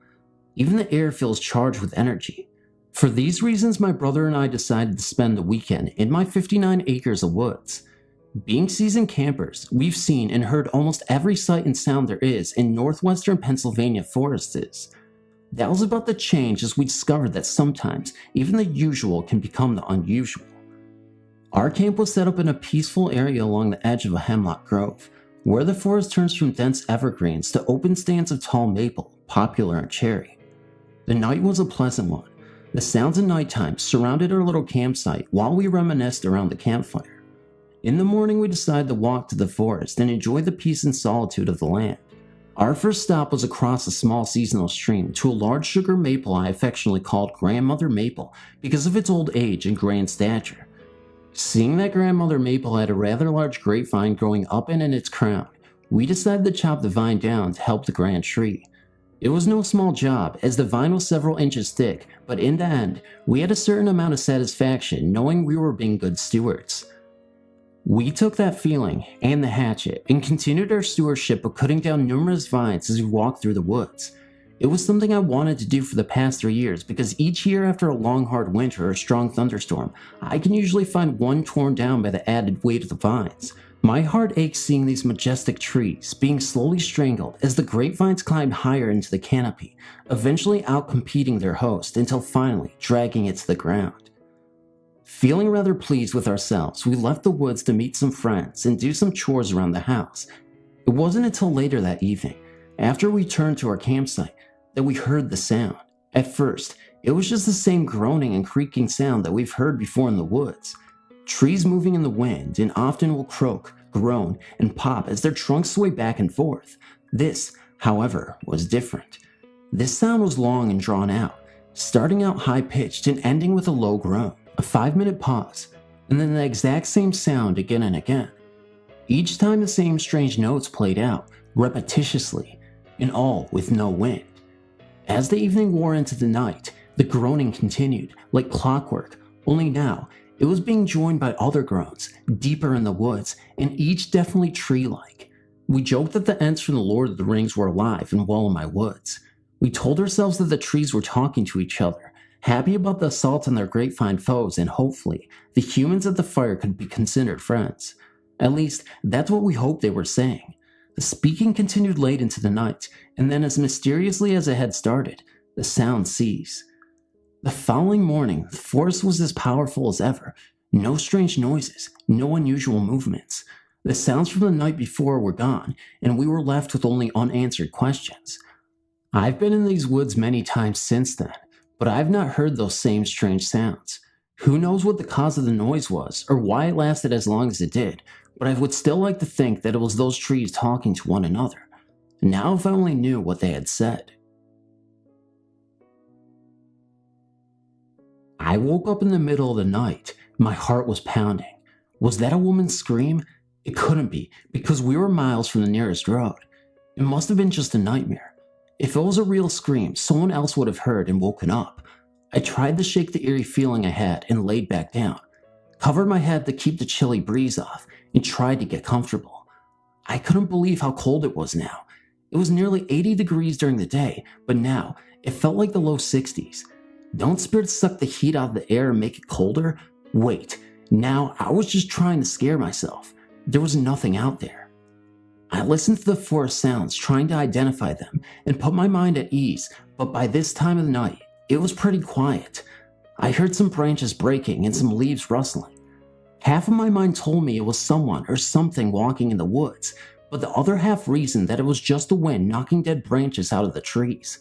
Even the air feels charged with energy. For these reasons, my brother and I decided to spend the weekend in my 59 acres of woods. Being seasoned campers, we've seen and heard almost every sight and sound there is in northwestern Pennsylvania forests. That was about to change as we discovered that sometimes even the usual can become the unusual. Our camp was set up in a peaceful area along the edge of a hemlock grove, where the forest turns from dense evergreens to open stands of tall maple, poplar, and cherry. The night was a pleasant one. The sounds of nighttime surrounded our little campsite while we reminisced around the campfire. In the morning, we decided to walk to the forest and enjoy the peace and solitude of the land. Our first stop was across a small seasonal stream to a large sugar maple I affectionately called Grandmother Maple because of its old age and grand stature. Seeing that Grandmother Maple had a rather large grapevine growing up and in its crown, we decided to chop the vine down to help the grand tree. It was no small job, as the vine was several inches thick, but in the end, we had a certain amount of satisfaction knowing we were being good stewards. We took that feeling and the hatchet and continued our stewardship of cutting down numerous vines as we walked through the woods. It was something I wanted to do for the past 3 years because each year after a long hard winter or a strong thunderstorm, I can usually find one torn down by the added weight of the vines. My heart aches seeing these majestic trees being slowly strangled as the grapevines climbed higher into the canopy, eventually outcompeting their host until finally dragging it to the ground. Feeling rather pleased with ourselves, we left the woods to meet some friends and do some chores around the house. It wasn't until later that evening, after we returned to our campsite, that we heard the sound. At first, it was just the same groaning and creaking sound that we've heard before in the woods. Trees moving in the wind and often will croak, groan, and pop as their trunks sway back and forth. This, however, was different. This sound was long and drawn out, starting out high-pitched and ending with a low groan. A 5-minute pause, and then the exact same sound again and again. Each time the same strange notes played out, repetitiously, and all with no wind. As the evening wore into the night, the groaning continued, like clockwork, only now it was being joined by other groans, deeper in the woods, and each definitely tree-like. We joked that the Ents from the Lord of the Rings were alive and well in my woods. We told ourselves that the trees were talking to each other, happy about the assault on their grapevine foes, and hopefully, the humans at the fire could be considered friends. At least, that's what we hoped they were saying. The speaking continued late into the night, and then as mysteriously as it had started, the sound ceased. The following morning, the forest was as powerful as ever. No strange noises, no unusual movements. The sounds from the night before were gone, and we were left with only unanswered questions. I've been in these woods many times since then, but I've not heard those same strange sounds. Who knows what the cause of the noise was, or why it lasted as long as it did, but I would still like to think that it was those trees talking to one another. Now if I only knew what they had said. I woke up in the middle of the night. My heart was pounding. Was that a woman's scream? It couldn't be, because we were miles from the nearest road. It must have been just a nightmare. If it was a real scream, someone else would have heard and woken up. I tried to shake the eerie feeling I had and laid back down, covered my head to keep the chilly breeze off, and tried to get comfortable. I couldn't believe how cold it was now. It was nearly 80 degrees during the day, but now it felt like the low 60s. Don't spirits suck the heat out of the air and make it colder? Wait, now I was just trying to scare myself. There was nothing out there. I listened to the forest sounds, trying to identify them and put my mind at ease, but by this time of the night, it was pretty quiet. I heard some branches breaking and some leaves rustling. Half of my mind told me it was someone or something walking in the woods, but the other half reasoned that it was just the wind knocking dead branches out of the trees.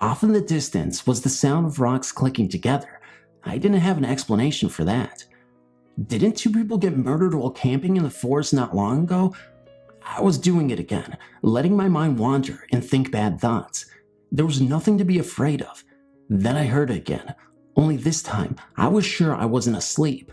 Off in the distance was the sound of rocks clicking together. I didn't have an explanation for that. Didn't two people get murdered while camping in the forest not long ago? I was doing it again, letting my mind wander and think bad thoughts. There was nothing to be afraid of. Then I heard it again, only this time I was sure I wasn't asleep.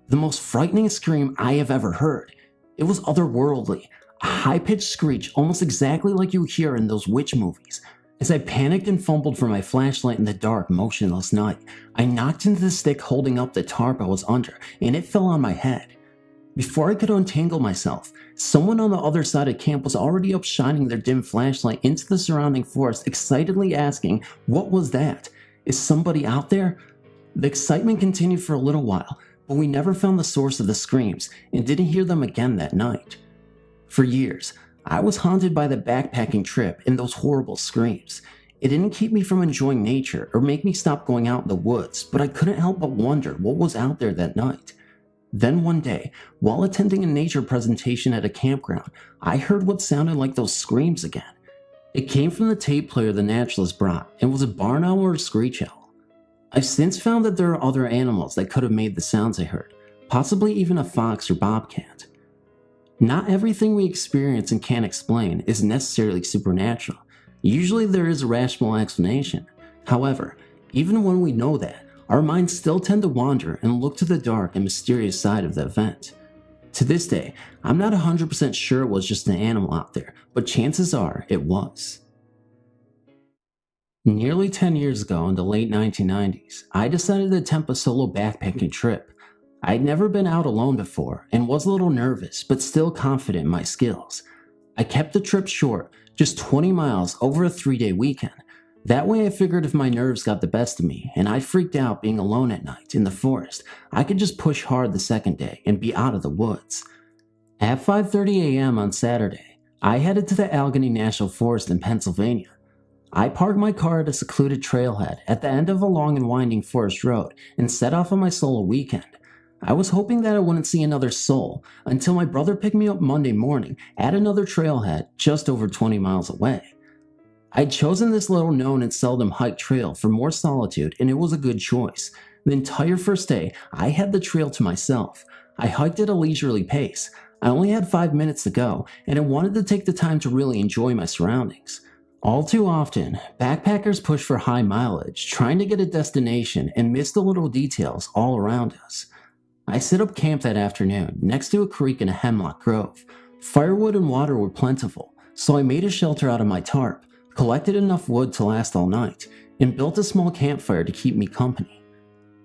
The most frightening scream I have ever heard. It was otherworldly, a high-pitched screech almost exactly like you hear in those witch movies. As I panicked and fumbled for my flashlight in the dark, motionless night, I knocked into the stick holding up the tarp I was under, and it fell on my head. Before I could untangle myself, someone on the other side of camp was already up shining their dim flashlight into the surrounding forest, excitedly asking, "What was that? Is somebody out there?" The excitement continued for a little while, but we never found the source of the screams and didn't hear them again that night. For years, I was haunted by the backpacking trip and those horrible screams. It didn't keep me from enjoying nature or make me stop going out in the woods, but I couldn't help but wonder what was out there that night. Then one day, while attending a nature presentation at a campground, I heard what sounded like those screams again. It came from the tape player the naturalist brought and was a barn owl or a screech owl. I've since found that there are other animals that could have made the sounds I heard, possibly even a fox or bobcat. Not everything we experience and can't explain is necessarily supernatural. Usually there is a rational explanation. However, even when we know that, our minds still tend to wander and look to the dark and mysterious side of the event. To this day, I'm not 100% sure it was just an animal out there, but chances are it was. Nearly 10 years ago in the late 1990s, I decided to attempt a solo backpacking trip. I'd never been out alone before and was a little nervous, but still confident in my skills. I kept the trip short, just 20 miles over a 3-day weekend. That way I figured if my nerves got the best of me and I freaked out being alone at night in the forest, I could just push hard the second day and be out of the woods. At 5:30 a.m. on Saturday, I headed to the Allegheny National Forest in Pennsylvania. I parked my car at a secluded trailhead at the end of a long and winding forest road and set off on my solo weekend. I was hoping that I wouldn't see another soul until my brother picked me up Monday morning at another trailhead just over 20 miles away. I'd chosen this little known and seldom hiked trail for more solitude, and it was a good choice. The entire first day, I had the trail to myself. I hiked at a leisurely pace. I only had 5 minutes to go, and I wanted to take the time to really enjoy my surroundings. All too often, backpackers push for high mileage, trying to get a destination and miss the little details all around us. I set up camp that afternoon next to a creek in a hemlock grove. Firewood and water were plentiful, so I made a shelter out of my tarp, collected enough wood to last all night, and built a small campfire to keep me company.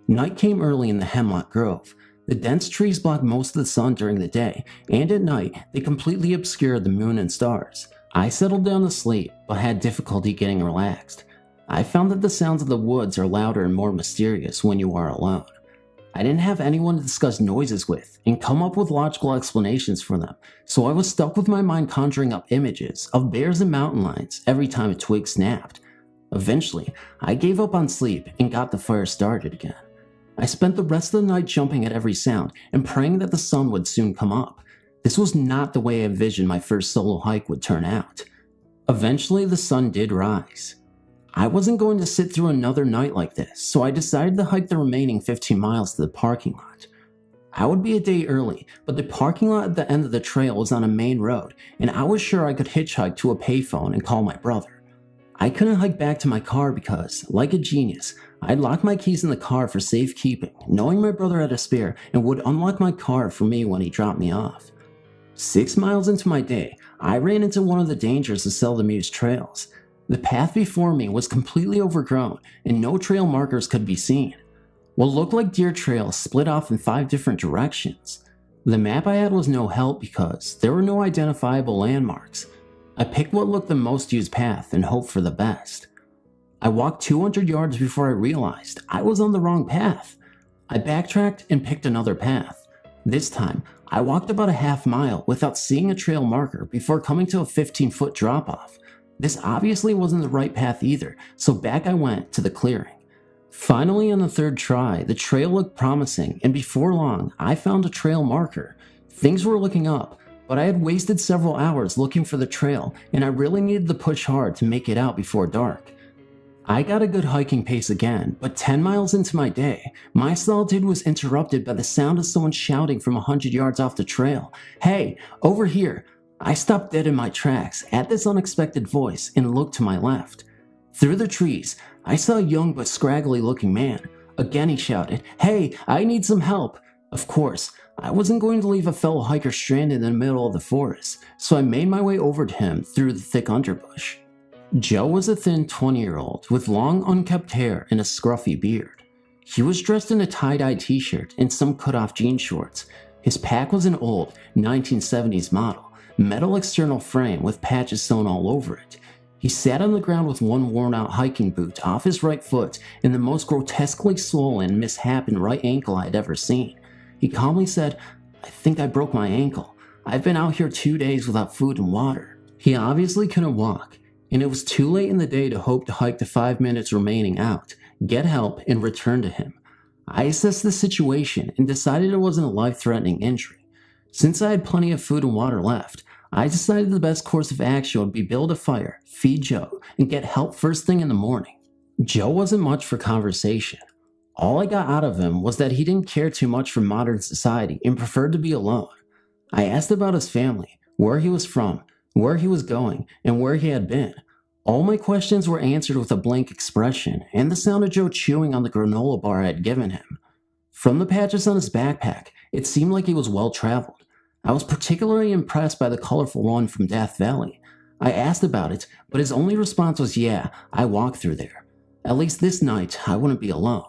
Night came early in the hemlock grove. The dense trees blocked most of the sun during the day, and at night they completely obscured the moon and stars. I settled down to sleep, but had difficulty getting relaxed. I found that the sounds of the woods are louder and more mysterious when you are alone. I didn't have anyone to discuss noises with and come up with logical explanations for them, so I was stuck with my mind conjuring up images of bears and mountain lions every time a twig snapped. Eventually, I gave up on sleep and got the fire started again. I spent the rest of the night jumping at every sound and praying that the sun would soon come up. This was not the way I envisioned my first solo hike would turn out. Eventually, the sun did rise. I wasn't going to sit through another night like this, so I decided to hike the remaining 15 miles to the parking lot. I would be a day early, but the parking lot at the end of the trail was on a main road, and I was sure I could hitchhike to a payphone and call my brother. I couldn't hike back to my car because, like a genius, I'd locked my keys in the car for safekeeping, knowing my brother had a spare and would unlock my car for me when he dropped me off. 6 miles into my day, I ran into one of the dangers of seldom used trails. The path before me was completely overgrown and no trail markers could be seen. What looked like deer trails split off in 5 different directions. The map I had was no help because there were no identifiable landmarks. I picked what looked the most used path and hoped for the best. I walked 200 yards before I realized I was on the wrong path. I backtracked and picked another path. This time, I walked about a half mile without seeing a trail marker before coming to a 15-foot drop-off. This obviously wasn't the right path either, so back I went to the clearing. Finally, on the 3rd try, the trail looked promising, and before long, I found a trail marker. Things were looking up, but I had wasted several hours looking for the trail, and I really needed to push hard to make it out before dark. I got a good hiking pace again, but 10 miles into my day, my solitude was interrupted by the sound of someone shouting from 100 yards off the trail. "Hey, over here!" I stopped dead in my tracks at this unexpected voice and looked to my left. Through the trees, I saw a young but scraggly looking man. Again he shouted, "Hey, I need some help!" Of course, I wasn't going to leave a fellow hiker stranded in the middle of the forest, so I made my way over to him through the thick underbush. Joe was a thin 20-year-old with long unkempt hair and a scruffy beard. He was dressed in a tie-dye t-shirt and some cut-off jean shorts. His pack was an old 1970s model, metal external frame with patches sewn all over it. He sat on the ground with one worn-out hiking boot off his right foot and the most grotesquely swollen, misshapen right ankle I had ever seen. He calmly said, "I think I broke my ankle. I've been out here 2 days without food and water." He obviously couldn't walk, and it was too late in the day to hope to hike the 5 minutes remaining out, get help, and return to him. I assessed the situation and decided it wasn't a life-threatening injury. Since I had plenty of food and water left, I decided the best course of action would be build a fire, feed Joe, and get help first thing in the morning. Joe wasn't much for conversation. All I got out of him was that he didn't care too much for modern society and preferred to be alone. I asked about his family, where he was from, where he was going, and where he had been. All my questions were answered with a blank expression and the sound of Joe chewing on the granola bar I had given him. From the patches on his backpack, it seemed like he was well traveled. I was particularly impressed by the colorful one from Death Valley. I asked about it, but his only response was, "Yeah, I walked through there. At least this night, I wouldn't be alone."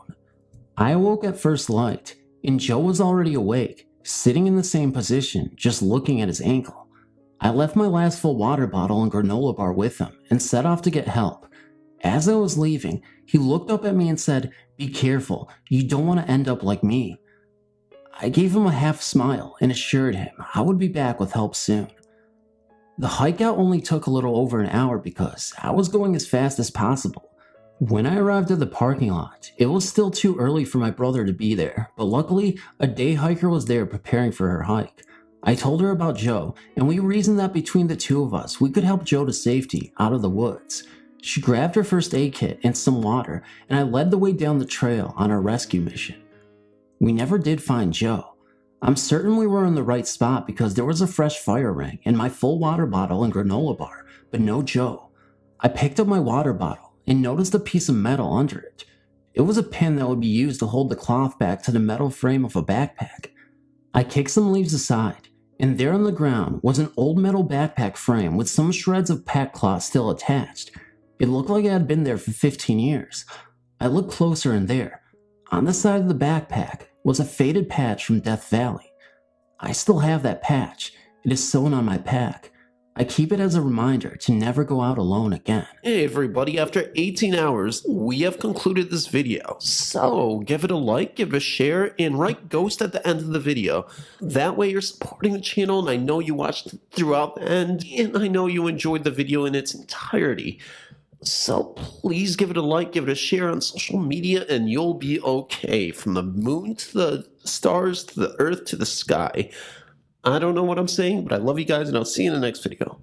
I awoke at first light, and Joe was already awake, sitting in the same position, just looking at his ankle. I left my last full water bottle and granola bar with him and set off to get help. As I was leaving, he looked up at me and said, "Be careful, you don't want to end up like me." I gave him a half smile and assured him I would be back with help soon. The hike out only took a little over an hour because I was going as fast as possible. When I arrived at the parking lot, it was still too early for my brother to be there, but luckily, a day hiker was there preparing for her hike. I told her about Joe, and we reasoned that between the two of us, we could help Joe to safety out of the woods. She grabbed her first aid kit and some water, and I led the way down the trail on our rescue mission. We never did find Joe. I'm certain we were in the right spot because there was a fresh fire ring and my full water bottle and granola bar, but no Joe. I picked up my water bottle and noticed a piece of metal under it. It was a pin that would be used to hold the cloth back to the metal frame of a backpack. I kicked some leaves aside, and there on the ground was an old metal backpack frame with some shreds of pack cloth still attached. It looked like it had been there for 15 years. I looked closer and there, on the side of the backpack, was a faded patch from Death Valley. I still have that patch. It is sewn on my pack. I keep it as a reminder to never go out alone again. Hey everybody, after 18 hours, we have concluded this video. So give it a like, give it a share, and write ghost at the end of the video. That way you're supporting the channel, and I know you watched throughout the end, and I know you enjoyed the video in its entirety. So please give it a like, give it a share on social media, and you'll be okay. From the moon to the stars to the earth to the sky. I don't know what I'm saying, but I love you guys, and I'll see you in the next video.